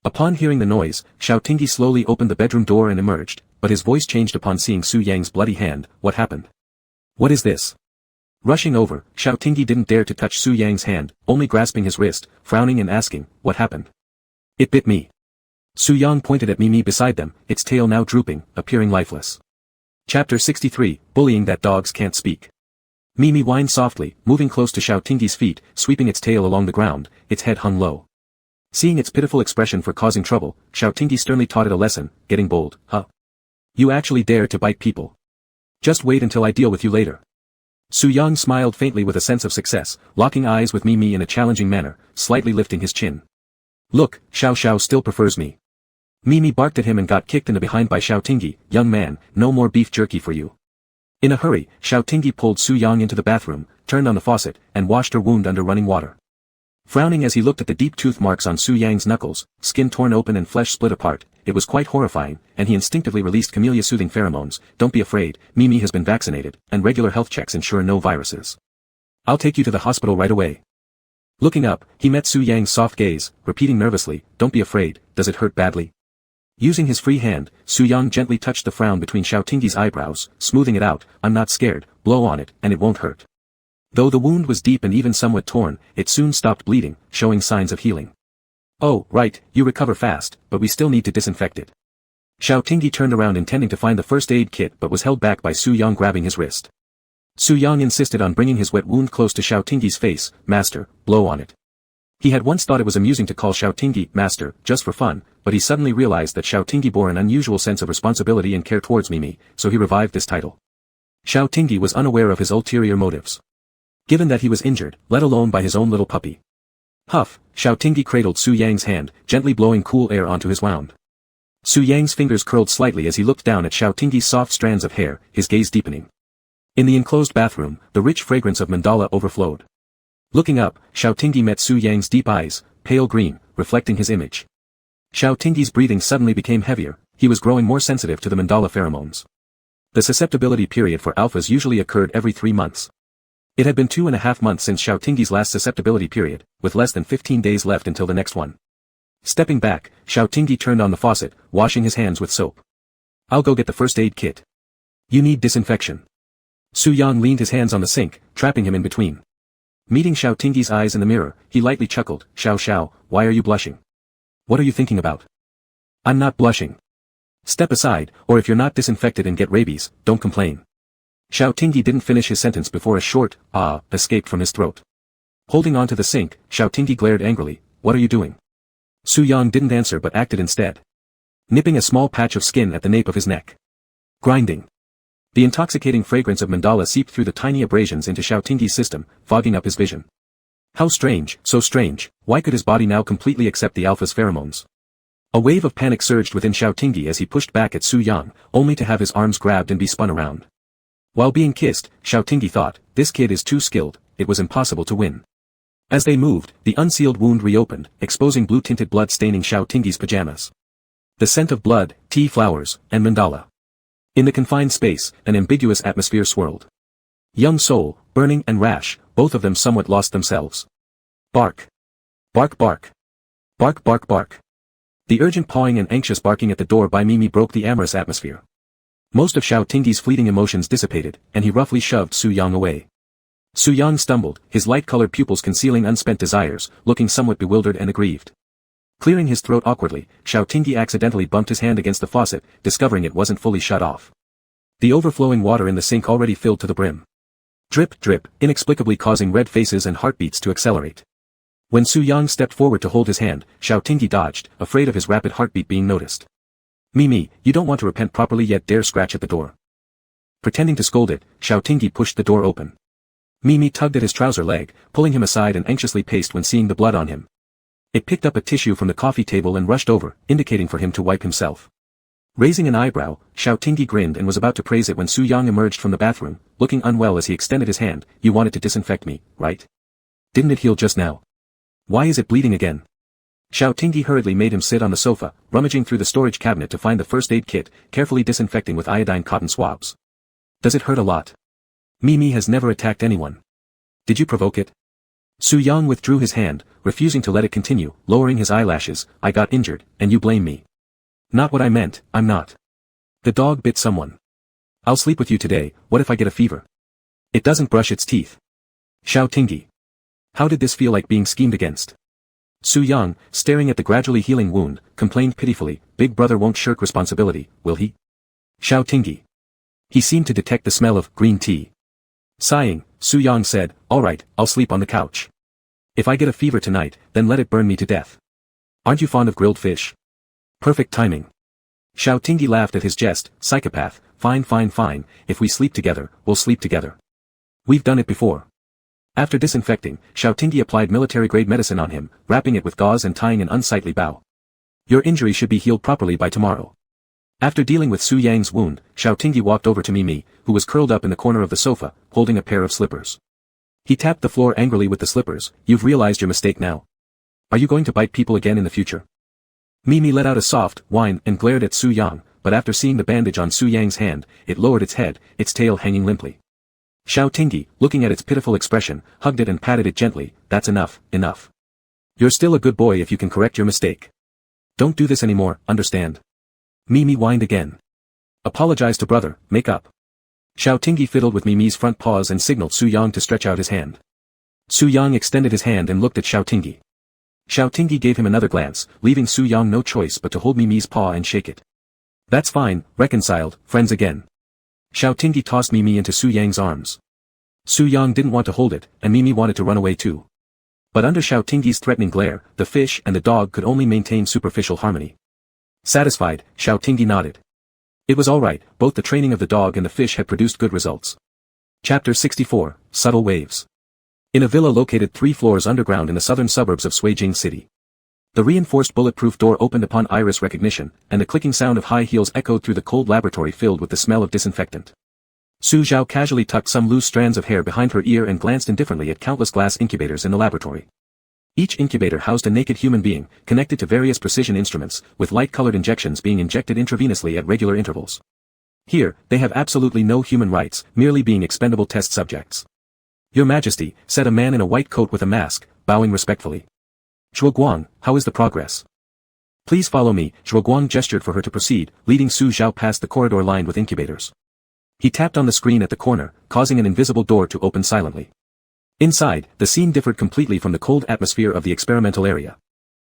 Upon hearing the noise, Xiao Tingyi slowly opened the bedroom door and emerged, but his voice changed upon seeing Su Yang's bloody hand. What happened? What is this? Rushing over, Xiao Tingyi didn't dare to touch Su Yang's hand, only grasping his wrist, frowning and asking, what happened? It bit me. Su Yang pointed at Mimi beside them, its tail now drooping, appearing lifeless. Chapter 63, Bullying That Dogs Can't Speak. Mimi whined softly, moving close to Xiao Tingyi's feet, sweeping its tail along the ground, its head hung low. Seeing its pitiful expression for causing trouble, Xiao Tingyi sternly taught it a lesson, getting bold. Huh? You actually dare to bite people. Just wait until I deal with you later. Su Yang smiled faintly with a sense of success, locking eyes with Mimi in a challenging manner, slightly lifting his chin. Look, Xiao Xiao still prefers me. Mimi barked at him and got kicked in the behind by Xiao Tingyi. Young man, no more beef jerky for you. In a hurry, Xiao Tingyi pulled Su Yang into the bathroom, turned on the faucet, and washed her wound under running water. Frowning as he looked at the deep tooth marks on Su Yang's knuckles, skin torn open and flesh split apart, it was quite horrifying, and he instinctively released camellia-soothing pheromones. Don't be afraid, Mimi has been vaccinated, and regular health checks ensure no viruses. I'll take you to the hospital right away. Looking up, he met Su Yang's soft gaze, repeating nervously, don't be afraid, does it hurt badly? Using his free hand, Su Yang gently touched the frown between Xiao Tingyi's eyebrows, smoothing it out. I'm not scared, blow on it, and it won't hurt. Though the wound was deep and even somewhat torn, it soon stopped bleeding, showing signs of healing. Oh, right, you recover fast, but we still need to disinfect it. Xiao Tingyi turned around intending to find the first aid kit but was held back by Su Yang grabbing his wrist. Su Yang insisted on bringing his wet wound close to Xiao Tingyi's face. Master, blow on it. He had once thought it was amusing to call Xiao Tingyi Master, just for fun, but he suddenly realized that Xiao Tingyi bore an unusual sense of responsibility and care towards Mimi, so he revived this title. Xiao Tingyi was unaware of his ulterior motives. Given that he was injured, let alone by his own little puppy. Huff, Xiao Tingyi cradled Su Yang's hand, gently blowing cool air onto his wound. Su Yang's fingers curled slightly as he looked down at Xiao Tingyi's soft strands of hair, his gaze deepening. In the enclosed bathroom, the rich fragrance of mandala overflowed. Looking up, Xiao Tingyi met Su Yang's deep eyes, pale green, reflecting his image. Xiao Tingyi's breathing suddenly became heavier, he was growing more sensitive to the mandala pheromones. The susceptibility period for alphas usually occurred every 3 months. It had been 2.5 months since Xiao Tingyi's last susceptibility period, with less than 15 days left until the next one. Stepping back, Xiao Tingyi turned on the faucet, washing his hands with soap. I'll go get the first aid kit. You need disinfection. Su Yang leaned his hands on the sink, trapping him in between. Meeting Xiao Tingyi's eyes in the mirror, he lightly chuckled, Xiao, why are you blushing? What are you thinking about? I'm not blushing. Step aside, or if you're not disinfected and get rabies, don't complain. Xiao Tingyi didn't finish his sentence before a short, escaped from his throat. Holding on to the sink, Xiao Tingyi glared angrily, what are you doing? Su Yang didn't answer but acted instead. Nipping a small patch of skin at the nape of his neck. Grinding. The intoxicating fragrance of mandala seeped through the tiny abrasions into Xiao Tingyi's system, fogging up his vision. How strange, so strange, why could his body now completely accept the alpha's pheromones? A wave of panic surged within Xiao Tingyi as he pushed back at Su Yang, only to have his arms grabbed and be spun around. While being kissed, Xiao Tingyi thought, this kid is too skilled, it was impossible to win. As they moved, the unsealed wound reopened, exposing blue-tinted blood staining Xiao Tingyi's pajamas. The scent of blood, tea flowers, and mandala. In the confined space, an ambiguous atmosphere swirled. Young soul, burning and rash, both of them somewhat lost themselves. Bark. Bark bark. Bark bark bark. The urgent pawing and anxious barking at the door by Mimi broke the amorous atmosphere. Most of Xiao Tingyi's fleeting emotions dissipated, and he roughly shoved Su Yang away. Su Yang stumbled, his light-colored pupils concealing unspent desires, looking somewhat bewildered and aggrieved. Clearing his throat awkwardly, Xiao Tingyi accidentally bumped his hand against the faucet, discovering it wasn't fully shut off. The overflowing water in the sink already filled to the brim. Drip, drip, inexplicably causing red faces and heartbeats to accelerate. When Su Yang stepped forward to hold his hand, Xiao Tingyi dodged, afraid of his rapid heartbeat being noticed. Mimi, you don't want to repent properly yet dare scratch at the door. Pretending to scold it, Xiao Tingyi pushed the door open. Mimi tugged at his trouser leg, pulling him aside and anxiously paced when seeing the blood on him. It picked up a tissue from the coffee table and rushed over, indicating for him to wipe himself. Raising an eyebrow, Xiao Tingyi grinned and was about to praise it when Su Yang emerged from the bathroom, looking unwell as he extended his hand. You wanted to disinfect me, right? Didn't it heal just now? Why is it bleeding again? Xiao Tingyi hurriedly made him sit on the sofa, rummaging through the storage cabinet to find the first aid kit, carefully disinfecting with iodine cotton swabs. Does it hurt a lot? Mimi has never attacked anyone. Did you provoke it? Su Yang withdrew his hand, refusing to let it continue, lowering his eyelashes. I got injured, and you blame me. Not what I meant, I'm not. The dog bit someone. I'll sleep with you today, what if I get a fever? It doesn't brush its teeth. Xiao Tingyi. How did this feel like being schemed against? Su Yang, staring at the gradually healing wound, complained pitifully, Big Brother won't shirk responsibility, will he? Xiao Tingyi. He seemed to detect the smell of green tea. Sighing, Su Yang said, all right, I'll sleep on the couch. If I get a fever tonight, then let it burn me to death. Aren't you fond of grilled fish? Perfect timing. Xiao Tingyi laughed at his jest, psychopath, fine, if we sleep together, we'll sleep together. We've done it before. After disinfecting, Xiao Tingyi applied military-grade medicine on him, wrapping it with gauze and tying an unsightly bow. Your injury should be healed properly by tomorrow. After dealing with Su Yang's wound, Xiao Tingyi walked over to Mimi, who was curled up in the corner of the sofa, holding a pair of slippers. He tapped the floor angrily with the slippers. You've realized your mistake now. Are you going to bite people again in the future? Mimi let out a soft whine and glared at Su Yang, but after seeing the bandage on Su Yang's hand, it lowered its head, its tail hanging limply. Xiao Tingyi, looking at its pitiful expression, hugged it and patted it gently. That's enough, enough. You're still a good boy if you can correct your mistake. Don't do this anymore, understand? Mimi whined again. Apologize to brother, make up. Xiao Tingyi fiddled with Mimi's front paws and signaled Su Yang to stretch out his hand. Su Yang extended his hand and looked at Xiao Tingyi. Xiao Tingyi gave him another glance, leaving Su Yang no choice but to hold Mimi's paw and shake it. That's fine, reconciled, friends again. Xiao Tingyi tossed Mimi into Su Yang's arms. Su Yang didn't want to hold it, and Mimi wanted to run away too. But under Xiao Tingyi's threatening glare, the fish and the dog could only maintain superficial harmony. Satisfied, Xiao Tingyi nodded. It was alright, both the training of the dog and the fish had produced good results. Chapter 64, Subtle Waves. In a villa located 3 floors underground in the southern suburbs of Suijing City. The reinforced bulletproof door opened upon iris recognition, and the clicking sound of high heels echoed through the cold laboratory filled with the smell of disinfectant. Su Zhao casually tucked some loose strands of hair behind her ear and glanced indifferently at countless glass incubators in the laboratory. Each incubator housed a naked human being, connected to various precision instruments, with light-colored injections being injected intravenously at regular intervals. Here, they have absolutely no human rights, merely being expendable test subjects. Your Majesty, said a man in a white coat with a mask, bowing respectfully. Zhuoguang, how is the progress? Please follow me. Zhuoguang gestured for her to proceed, leading Su Zhao past the corridor lined with incubators. He tapped on the screen at the corner, causing an invisible door to open silently. Inside, the scene differed completely from the cold atmosphere of the experimental area.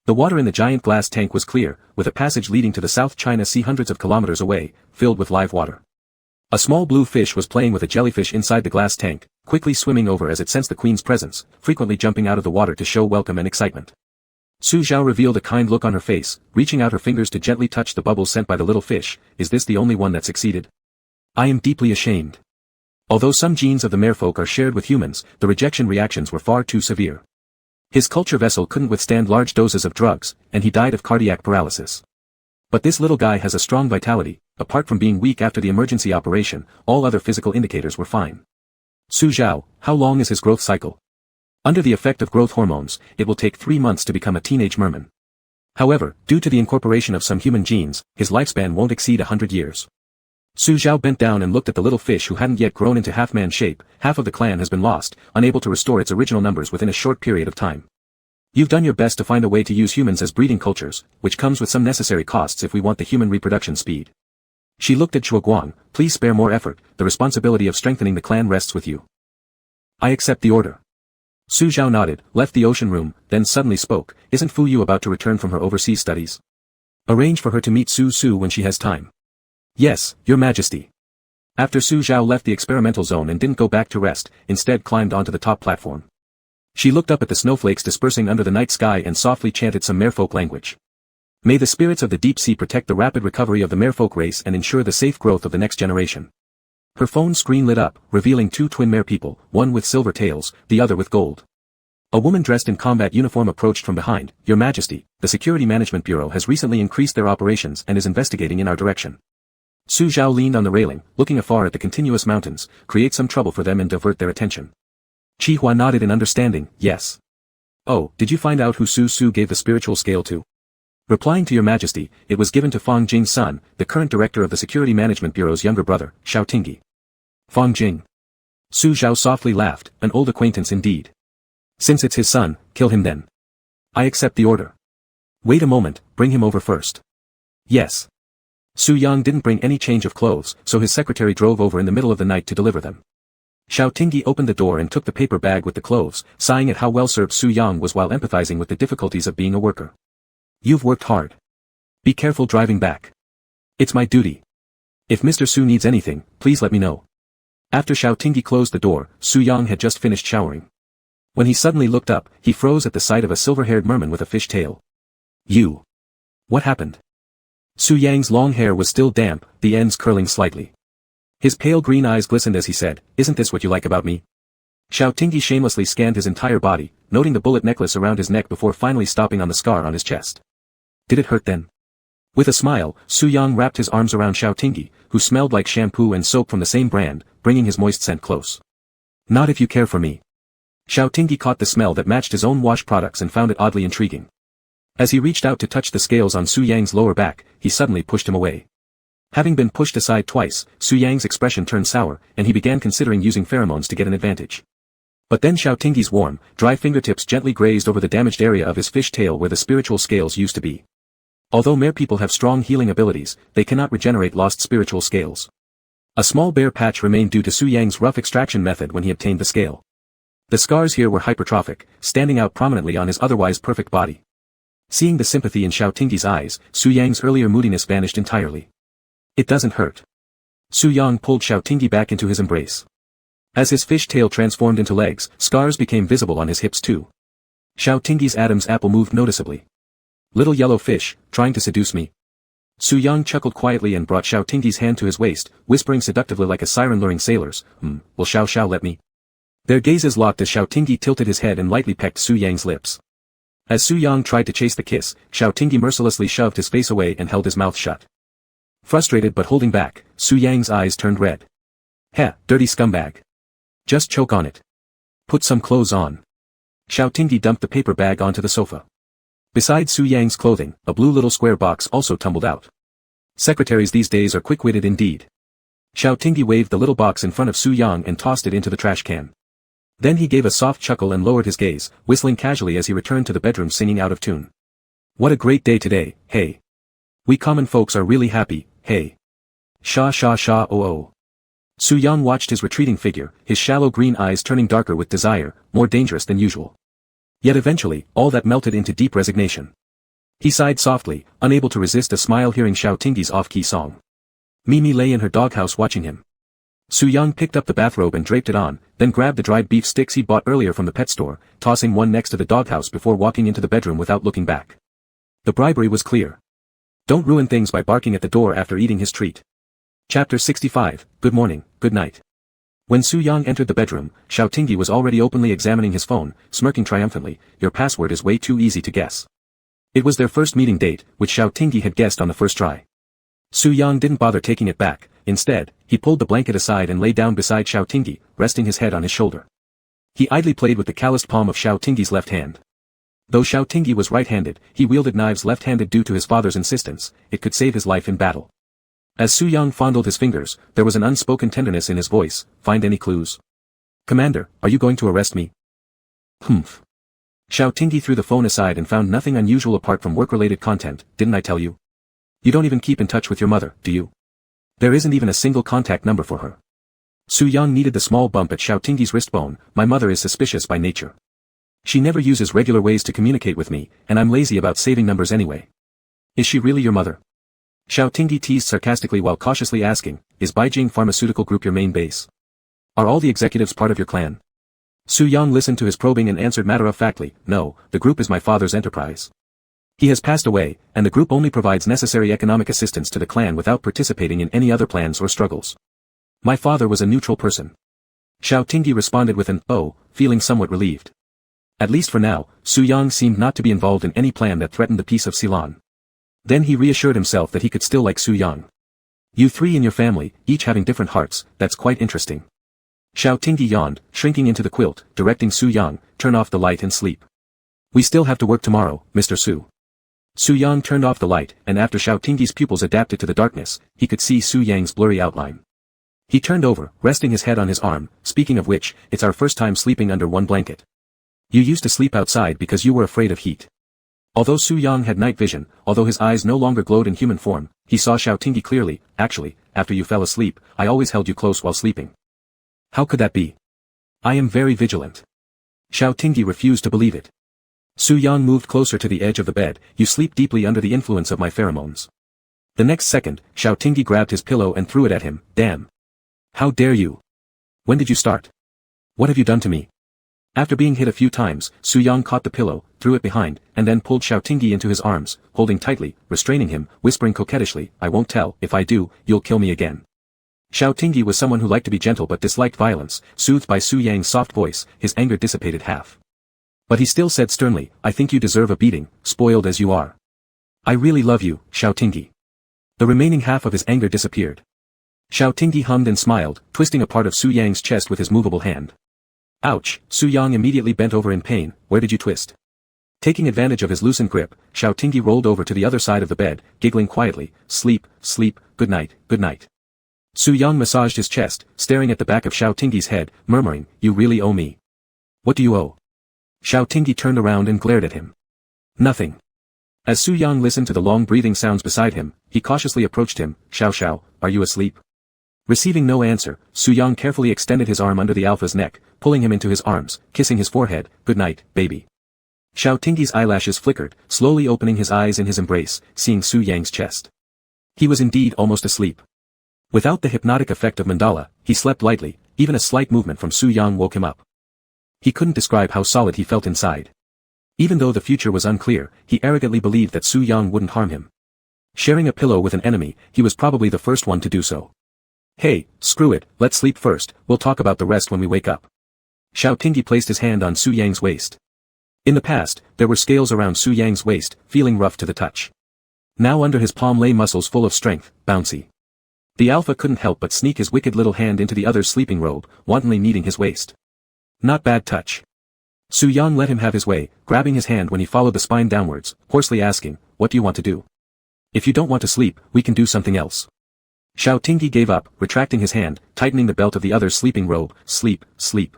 The water in the giant glass tank was clear, with a passage leading to the South China Sea hundreds of kilometers away, filled with live water. A small blue fish was playing with a jellyfish inside the glass tank, quickly swimming over as it sensed the queen's presence, frequently jumping out of the water to show welcome and excitement. Su Zhao revealed a kind look on her face, reaching out her fingers to gently touch the bubbles sent by the little fish. Is this the only one that succeeded? I am deeply ashamed. Although some genes of the merfolk are shared with humans, the rejection reactions were far too severe. His culture vessel couldn't withstand large doses of drugs, and he died of cardiac paralysis. But this little guy has a strong vitality. Apart from being weak after the emergency operation, all other physical indicators were fine. Su Zhao, how long is his growth cycle? Under the effect of growth hormones, it will take 3 months to become a teenage merman. However, due to the incorporation of some human genes, his lifespan won't exceed 100 years. Su Zhao bent down and looked at the little fish who hadn't yet grown into half-man shape. Half of the clan has been lost, unable to restore its original numbers within a short period of time. You've done your best to find a way to use humans as breeding cultures, which comes with some necessary costs if we want the human reproduction speed. She looked at Zhuoguang. Please spare more effort, the responsibility of strengthening the clan rests with you. I accept the order. Su Zhao nodded, left the ocean room, then suddenly spoke. Isn't Fu Yu about to return from her overseas studies? Arrange for her to meet Su Su when she has time. Yes, Your Majesty. After Su Zhao left the experimental zone and didn't go back to rest, instead climbed onto the top platform. She looked up at the snowflakes dispersing under the night sky and softly chanted some merfolk language. May the spirits of the deep sea protect the rapid recovery of the merfolk race and ensure the safe growth of the next generation. Her phone screen lit up, revealing 2 twin mare people, one with silver tails, the other with gold. A woman dressed in combat uniform approached from behind. Your Majesty, the Security Management Bureau has recently increased their operations and is investigating in our direction. Su Zhao leaned on the railing, looking afar at the continuous mountains. Create some trouble for them and divert their attention. Qi Hua nodded in understanding. Yes. Oh, did you find out who Su Su gave the spiritual scale to? Replying to Your Majesty, it was given to Fang Jing's son, the current director of the Security Management Bureau's younger brother, Xiao Tingyi. Fang Jing. Su Zhao softly laughed, an old acquaintance indeed. Since it's his son, kill him then. I accept the order. Wait a moment, bring him over first. Yes. Su Yang didn't bring any change of clothes, so his secretary drove over in the middle of the night to deliver them. Xiao Tingyi opened the door and took the paper bag with the clothes, sighing at how well served Su Yang was while empathizing with the difficulties of being a worker. You've worked hard. Be careful driving back. It's my duty. If Mr. Su needs anything, please let me know. After Xiao Tingyi closed the door, Su Yang had just finished showering. When he suddenly looked up, he froze at the sight of a silver-haired merman with a fish tail. You. What happened? Su Yang's long hair was still damp, the ends curling slightly. His pale green eyes glistened as he said, Isn't this what you like about me? Xiao Tingyi shamelessly scanned his entire body, noting the bullet necklace around his neck before finally stopping on the scar on his chest. Did it hurt then? With a smile, Su Yang wrapped his arms around Xiao Tingyi, who smelled like shampoo and soap from the same brand, bringing his moist scent close. Not if you care for me. Xiao Tingyi caught the smell that matched his own wash products and found it oddly intriguing. As he reached out to touch the scales on Su Yang's lower back, he suddenly pushed him away. Having been pushed aside twice, Su Yang's expression turned sour, and he began considering using pheromones to get an advantage. But then Xiao Tingyi's warm, dry fingertips gently grazed over the damaged area of his fish tail where the spiritual scales used to be. Although mere people have strong healing abilities, they cannot regenerate lost spiritual scales. A small bare patch remained due to Su Yang's rough extraction method when he obtained the scale. The scars here were hypertrophic, standing out prominently on his otherwise perfect body. Seeing the sympathy in Xiao Tingyi's eyes, Su Yang's earlier moodiness vanished entirely. It doesn't hurt. Su Yang pulled Xiao Tingyi back into his embrace. As his fish tail transformed into legs, scars became visible on his hips too. Xiao Tingyi's Adam's apple moved noticeably. Little yellow fish, trying to seduce me. Su Yang chuckled quietly and brought Xiao Tingyi's hand to his waist, whispering seductively like a siren luring sailors, will Xiao Xiao let me? Their gazes locked as Xiao Tingyi tilted his head and lightly pecked Su Yang's lips. As Su Yang tried to chase the kiss, Xiao Tingyi mercilessly shoved his face away and held his mouth shut. Frustrated but holding back, Su Yang's eyes turned red. Heh, dirty scumbag. Just choke on it. Put some clothes on. Xiao Tingyi dumped the paper bag onto the sofa. Beside Su Yang's clothing, a blue little square box also tumbled out. Secretaries these days are quick-witted indeed. Xiao Tingyi waved the little box in front of Su Yang and tossed it into the trash can. Then he gave a soft chuckle and lowered his gaze, whistling casually as he returned to the bedroom singing out of tune. What a great day today, hey. We common folks are really happy, hey. Sha sha sha oh oh. Su Yang watched his retreating figure, his shallow green eyes turning darker with desire, more dangerous than usual. Yet eventually, all that melted into deep resignation. He sighed softly, unable to resist a smile hearing Xiao Tingyi's off-key song. Mimi lay in her doghouse watching him. Su Yang picked up the bathrobe and draped it on, then grabbed the dried beef sticks he bought earlier from the pet store, tossing one next to the doghouse before walking into the bedroom without looking back. The bribery was clear. Don't ruin things by barking at the door after eating his treat. Chapter 65, Good morning, good night. When Su Yang entered the bedroom, Xiao Tingyi was already openly examining his phone, smirking triumphantly, your password is way too easy to guess. It was their first meeting date, which Xiao Tingyi had guessed on the first try. Su Yang didn't bother taking it back, instead, he pulled the blanket aside and lay down beside Xiao Tingyi, resting his head on his shoulder. He idly played with the calloused palm of Xiao Tingyi's left hand. Though Xiao Tingyi was right-handed, he wielded knives left-handed due to his father's insistence, it could save his life in battle. As Su Yang fondled his fingers, there was an unspoken tenderness in his voice, find any clues? Commander, are you going to arrest me? Humph. Xiao Tingyi threw the phone aside and found nothing unusual apart from work-related content, didn't I tell you? You don't even keep in touch with your mother, do you? There isn't even a single contact number for her. Su Yang kneaded the small bump at Xiao Tingyi's wrist bone, my mother is suspicious by nature. She never uses regular ways to communicate with me, and I'm lazy about saving numbers anyway. Is she really your mother? Xiao Tingyi teased sarcastically while cautiously asking, is Beijing Pharmaceutical Group your main base? Are all the executives part of your clan? Su Yang listened to his probing and answered matter-of-factly, no, the group is my father's enterprise. He has passed away, and the group only provides necessary economic assistance to the clan without participating in any other plans or struggles. My father was a neutral person. Xiao Tingyi responded with an, oh, feeling somewhat relieved. At least for now, Su Yang seemed not to be involved in any plan that threatened the peace of Ceylon. Then he reassured himself that he could still like Su Yang. You three in your family, each having different hearts, that's quite interesting. Xiao Tingyi yawned, shrinking into the quilt, directing Su Yang, turn off the light and sleep. We still have to work tomorrow, Mr. Su. Su Yang turned off the light, and after Xiao Tingyi's pupils adapted to the darkness, he could see Su Yang's blurry outline. He turned over, resting his head on his arm, speaking of which, it's our first time sleeping under one blanket. You used to sleep outside because you were afraid of heat. Although Su Yang had night vision, although his eyes no longer glowed in human form, he saw Xiao Tingyi clearly, actually, after you fell asleep, I always held you close while sleeping. How could that be? I am very vigilant. Xiao Tingyi refused to believe it. Su Yang moved closer to the edge of the bed, you sleep deeply under the influence of my pheromones. The next second, Xiao Tingyi grabbed his pillow and threw it at him, damn. How dare you? When did you start? What have you done to me? After being hit a few times, Su Yang caught the pillow, threw it behind, and then pulled Xiao Tingyi into his arms, holding tightly, restraining him, whispering coquettishly, I won't tell, if I do, you'll kill me again. Xiao Tingyi was someone who liked to be gentle but disliked violence, soothed by Su Yang's soft voice, his anger dissipated half. But he still said sternly, I think you deserve a beating, spoiled as you are. I really love you, Xiao Tingyi. The remaining half of his anger disappeared. Xiao Tingyi hummed and smiled, twisting a part of Su Yang's chest with his movable hand. Ouch, Su Yang immediately bent over in pain, where did you twist? Taking advantage of his loosened grip, Xiao Tingyi rolled over to the other side of the bed, giggling quietly, sleep, sleep, good night, good night. Su Yang massaged his chest, staring at the back of Xiao Tingyi's head, murmuring, you really owe me. What do you owe? Xiao Tingyi turned around and glared at him. Nothing. As Su Yang listened to the long breathing sounds beside him, he cautiously approached him, Xiao, are you asleep? Receiving no answer, Su Yang carefully extended his arm under the alpha's neck, pulling him into his arms, kissing his forehead, good night, baby. Xiao Tingyi's eyelashes flickered, slowly opening his eyes in his embrace, seeing Su Yang's chest. He was indeed almost asleep. Without the hypnotic effect of mandala, he slept lightly, even a slight movement from Su Yang woke him up. He couldn't describe how solid he felt inside. Even though the future was unclear, he arrogantly believed that Su Yang wouldn't harm him. Sharing a pillow with an enemy, he was probably the first one to do so. Hey, screw it, let's sleep first, we'll talk about the rest when we wake up. Xiao Tingyi placed his hand on Su Yang's waist. In the past, there were scales around Su Yang's waist, feeling rough to the touch. Now under his palm lay muscles full of strength, bouncy. The alpha couldn't help but sneak his wicked little hand into the other's sleeping robe, wantonly kneading his waist. Not bad touch. Su Yang let him have his way, grabbing his hand when he followed the spine downwards, hoarsely asking, "What do you want to do? If you don't want to sleep, we can do something else." Xiao Tingyi gave up, retracting his hand, tightening the belt of the other's sleeping robe. "Sleep, sleep."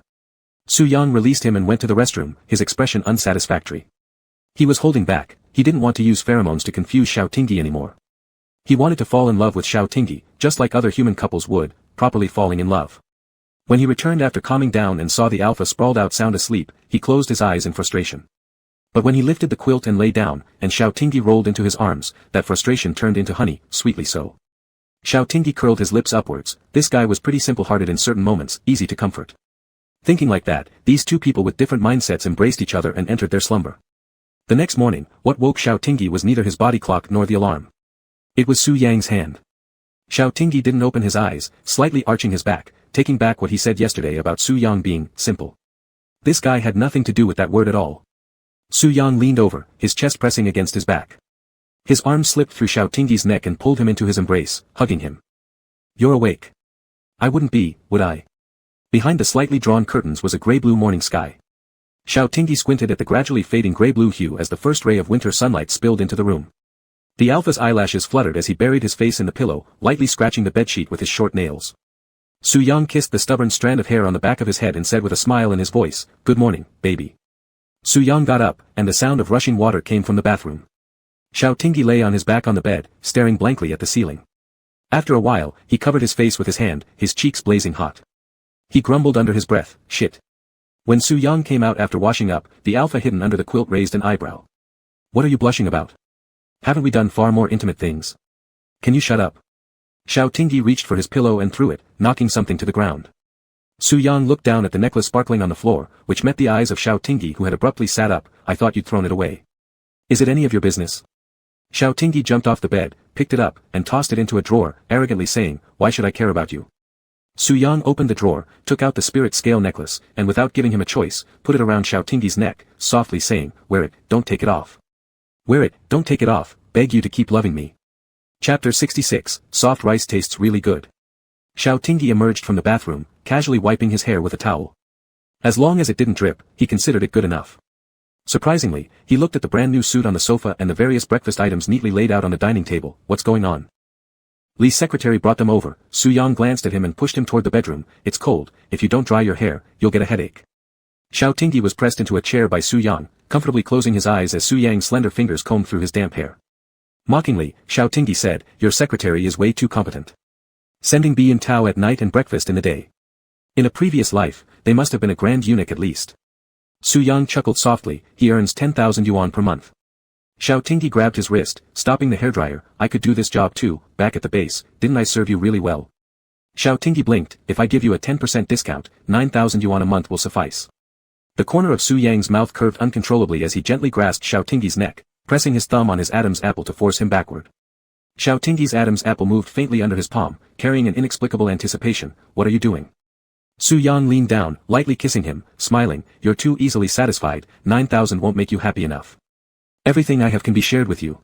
Su Yang released him and went to the restroom, his expression unsatisfactory. He was holding back, he didn't want to use pheromones to confuse Xiao Tingyi anymore. He wanted to fall in love with Xiao Tingyi, just like other human couples would, properly falling in love. When he returned after calming down and saw the alpha sprawled out sound asleep, he closed his eyes in frustration. But when he lifted the quilt and lay down, and Xiao Tingyi rolled into his arms, that frustration turned into honey, sweetly so. Xiao Tingyi curled his lips upwards. This guy was pretty simple-hearted in certain moments, easy to comfort. Thinking like that, these two people with different mindsets embraced each other and entered their slumber. The next morning, what woke Xiao Tingyi was neither his body clock nor the alarm. It was Su Yang's hand. Xiao Tingyi didn't open his eyes, slightly arching his back, taking back what he said yesterday about Su Yang being simple. This guy had nothing to do with that word at all. Su Yang leaned over, his chest pressing against his back. His arm slipped through Xiao Tingyi's neck and pulled him into his embrace, hugging him. "You're awake." "I wouldn't be, would I?" Behind the slightly drawn curtains was a grey-blue morning sky. Xiao Tingyi squinted at the gradually fading grey-blue hue as the first ray of winter sunlight spilled into the room. The alpha's eyelashes fluttered as he buried his face in the pillow, lightly scratching the bedsheet with his short nails. Su Yang kissed the stubborn strand of hair on the back of his head and said with a smile in his voice, "Good morning, baby." Su Yang got up, and the sound of rushing water came from the bathroom. Xiao Tingyi lay on his back on the bed, staring blankly at the ceiling. After a while, he covered his face with his hand, his cheeks blazing hot. He grumbled under his breath, "Shit." When Su Yang came out after washing up, the alpha hidden under the quilt raised an eyebrow. "What are you blushing about? Haven't we done far more intimate things? Can you shut up?" Xiao Tingyi reached for his pillow and threw it, knocking something to the ground. Su Yang looked down at the necklace sparkling on the floor, which met the eyes of Xiao Tingyi who had abruptly sat up. "I thought you'd thrown it away. Is it any of your business?" Xiao Tingyi jumped off the bed, picked it up, and tossed it into a drawer, arrogantly saying, "Why should I care about you?" Su Yang opened the drawer, took out the spirit scale necklace, and without giving him a choice, put it around Xiao Tingyi's neck, softly saying, "Wear it, don't take it off. Wear it, don't take it off, beg you to keep loving me." Chapter 66, Soft Rice Tastes Really Good. Xiao Tingyi emerged from the bathroom, casually wiping his hair with a towel. As long as it didn't drip, he considered it good enough. Surprisingly, he looked at the brand new suit on the sofa and the various breakfast items neatly laid out on the dining table. "What's going on?" Li's secretary brought them over. Su Yang glanced at him and pushed him toward the bedroom. "It's cold, if you don't dry your hair, you'll get a headache." Xiao Tingyi was pressed into a chair by Su Yang, comfortably closing his eyes as Su Yang's slender fingers combed through his damp hair. Mockingly, Xiao Tingyi said, "Your secretary is way too competent. Sending Bi and Tao at night and breakfast in the day. In a previous life, they must have been a grand eunuch at least." Su Yang chuckled softly. "He earns 10,000 yuan per month." Xiao Tingyi grabbed his wrist, stopping the hairdryer. "I could do this job too, back at the base. Didn't I serve you really well?" Xiao Tingyi blinked. "If I give you a 10% discount, 9,000 yuan a month will suffice." The corner of Su Yang's mouth curved uncontrollably as he gently grasped Xiao Tingyi's neck, pressing his thumb on his Adam's apple to force him backward. Xiao Tingyi's Adam's apple moved faintly under his palm, carrying an inexplicable anticipation. "What are you doing?" Su Yang leaned down, lightly kissing him, smiling. "You're too easily satisfied, 9,000 won't make you happy enough. Everything I have can be shared with you."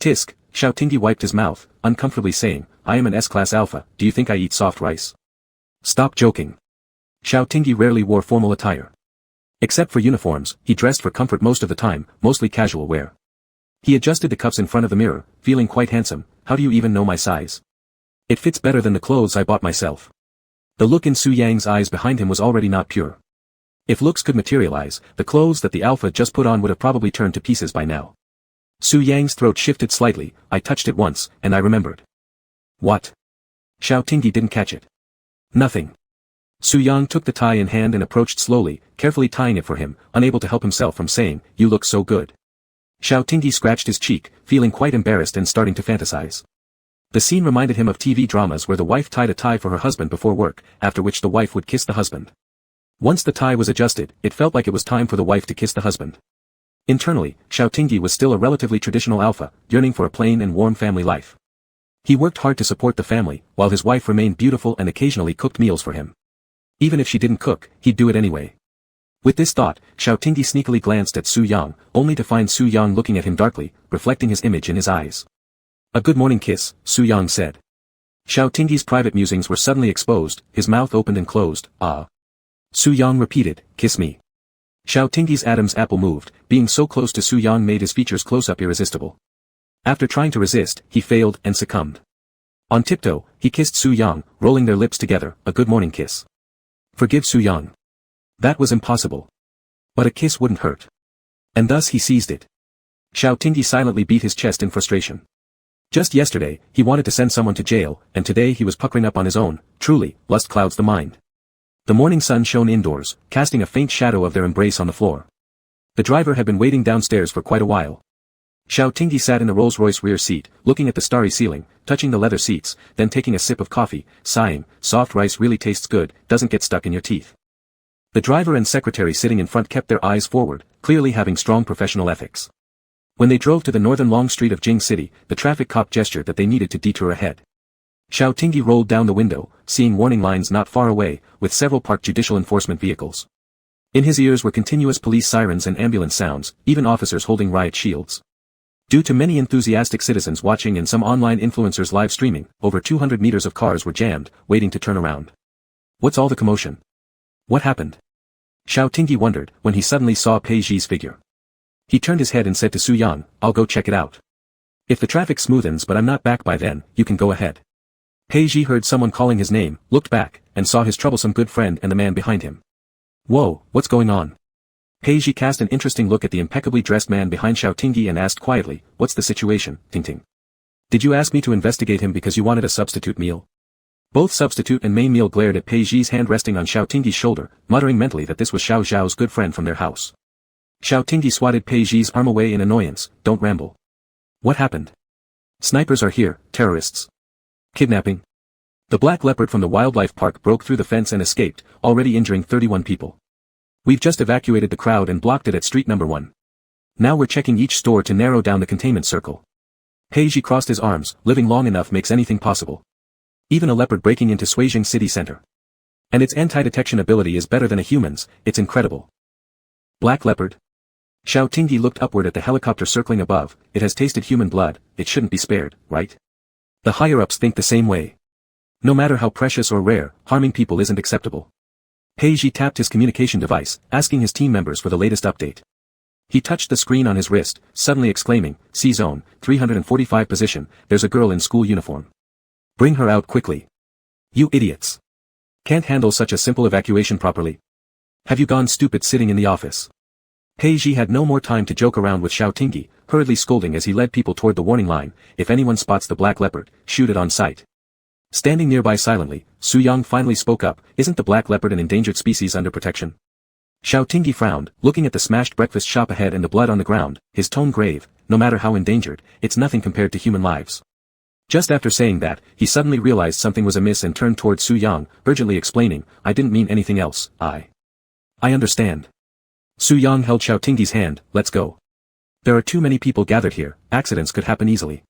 "Tisk," Xiao Tingyi wiped his mouth, uncomfortably saying, "I am an S-class alpha, do you think I eat soft rice?" "Stop joking." Xiao Tingyi rarely wore formal attire. Except for uniforms, he dressed for comfort most of the time, mostly casual wear. He adjusted the cuffs in front of the mirror, feeling quite handsome. "How do you even know my size? It fits better than the clothes I bought myself." The look in Su Yang's eyes behind him was already not pure. If looks could materialize, the clothes that the alpha just put on would have probably turned to pieces by now. Su Yang's throat shifted slightly. "I touched it once, and I remembered." "What?" Xiao Tingyi didn't catch it. "Nothing." Su Yang took the tie in hand and approached slowly, carefully tying it for him, unable to help himself from saying, "You look so good." Xiao Tingyi scratched his cheek, feeling quite embarrassed and starting to fantasize. The scene reminded him of TV dramas where the wife tied a tie for her husband before work, after which the wife would kiss the husband. Once the tie was adjusted, it felt like it was time for the wife to kiss the husband. Internally, Xiao Tingyi was still a relatively traditional alpha, yearning for a plain and warm family life. He worked hard to support the family, while his wife remained beautiful and occasionally cooked meals for him. Even if she didn't cook, he'd do it anyway. With this thought, Xiao Tingyi sneakily glanced at Su Yang, only to find Su Yang looking at him darkly, reflecting his image in his eyes. "A good morning kiss," Su Yang said. Xiao Tingyi's private musings were suddenly exposed, his mouth opened and closed, ah. Su Yang repeated, kiss me. Xiao Tingyi's Adam's apple moved, being so close to Su Yang made his features close-up irresistible. After trying to resist, he failed and succumbed. On tiptoe, he kissed Su Yang, rolling their lips together, a good morning kiss. Forgive Su Yang. That was impossible. But a kiss wouldn't hurt. And thus he seized it. Xiao Tingyi silently beat his chest in frustration. Just yesterday, he wanted to send someone to jail, and today he was puckering up on his own. Truly, lust clouds the mind. The morning sun shone indoors, casting a faint shadow of their embrace on the floor. The driver had been waiting downstairs for quite a while. Xiao Tingyi sat in the Rolls-Royce rear seat, looking at the starry ceiling, touching the leather seats, then taking a sip of coffee, sighing, soft rice really tastes good, doesn't get stuck in your teeth. The driver and secretary sitting in front kept their eyes forward, clearly having strong professional ethics. When they drove to the northern long street of Jing City, the traffic cop gestured that they needed to detour ahead. Xiao Tingyi rolled down the window, seeing warning lines not far away, with several parked judicial enforcement vehicles. In his ears were continuous police sirens and ambulance sounds, even officers holding riot shields. Due to many enthusiastic citizens watching and some online influencers live streaming, over 200 meters of cars were jammed, waiting to turn around. What's all the commotion? What happened? Xiao Tingyi wondered, when he suddenly saw Pei Zhi's figure. He turned his head and said to Su Yang, I'll go check it out. If the traffic smoothens but I'm not back by then, you can go ahead. Pei Zhi heard someone calling his name, looked back, and saw his troublesome good friend and the man behind him. Whoa, what's going on? Pei Zhi cast an interesting look at the impeccably dressed man behind Xiao Tingyi and asked quietly, what's the situation, Ting Ting? Did you ask me to investigate him because you wanted a substitute meal? Both substitute and main meal glared at Pei Zhi's hand resting on Xiao Tingyi's shoulder, muttering mentally that this was Xiao Zhao's good friend from their house. Xiao Tingyi swatted Pei Zhi's arm away in annoyance, don't ramble. What happened? Snipers are here, terrorists. Kidnapping. The black leopard from the wildlife park broke through the fence and escaped, already injuring 31 people. We've just evacuated the crowd and blocked it at street number 1. Now we're checking each store to narrow down the containment circle. Pei Zhi crossed his arms, living long enough makes anything possible. Even a leopard breaking into Suijing city center. And its anti-detection ability is better than a human's, it's incredible. Black leopard? Xiao Tingyi looked upward at the helicopter circling above, it has tasted human blood, it shouldn't be spared, right? The higher-ups think the same way. No matter how precious or rare, harming people isn't acceptable. Pei Zhi tapped his communication device, asking his team members for the latest update. He touched the screen on his wrist, suddenly exclaiming, C-Zone, 345 position, there's a girl in school uniform. Bring her out quickly. You idiots. Can't handle such a simple evacuation properly. Have you gone stupid sitting in the office? Pei Zhi had no more time to joke around with Xiao Tingyi, hurriedly scolding as he led people toward the warning line, if anyone spots the black leopard, shoot it on sight. Standing nearby silently, Su Yang finally spoke up, isn't the black leopard an endangered species under protection? Xiao Tingyi frowned, looking at the smashed breakfast shop ahead and the blood on the ground, his tone grave, no matter how endangered, it's nothing compared to human lives. Just after saying that, he suddenly realized something was amiss and turned toward Su Yang, urgently explaining, I didn't mean anything else, I understand. Su Yang held Xiao Tingyi's hand, let's go. There are too many people gathered here, accidents could happen easily.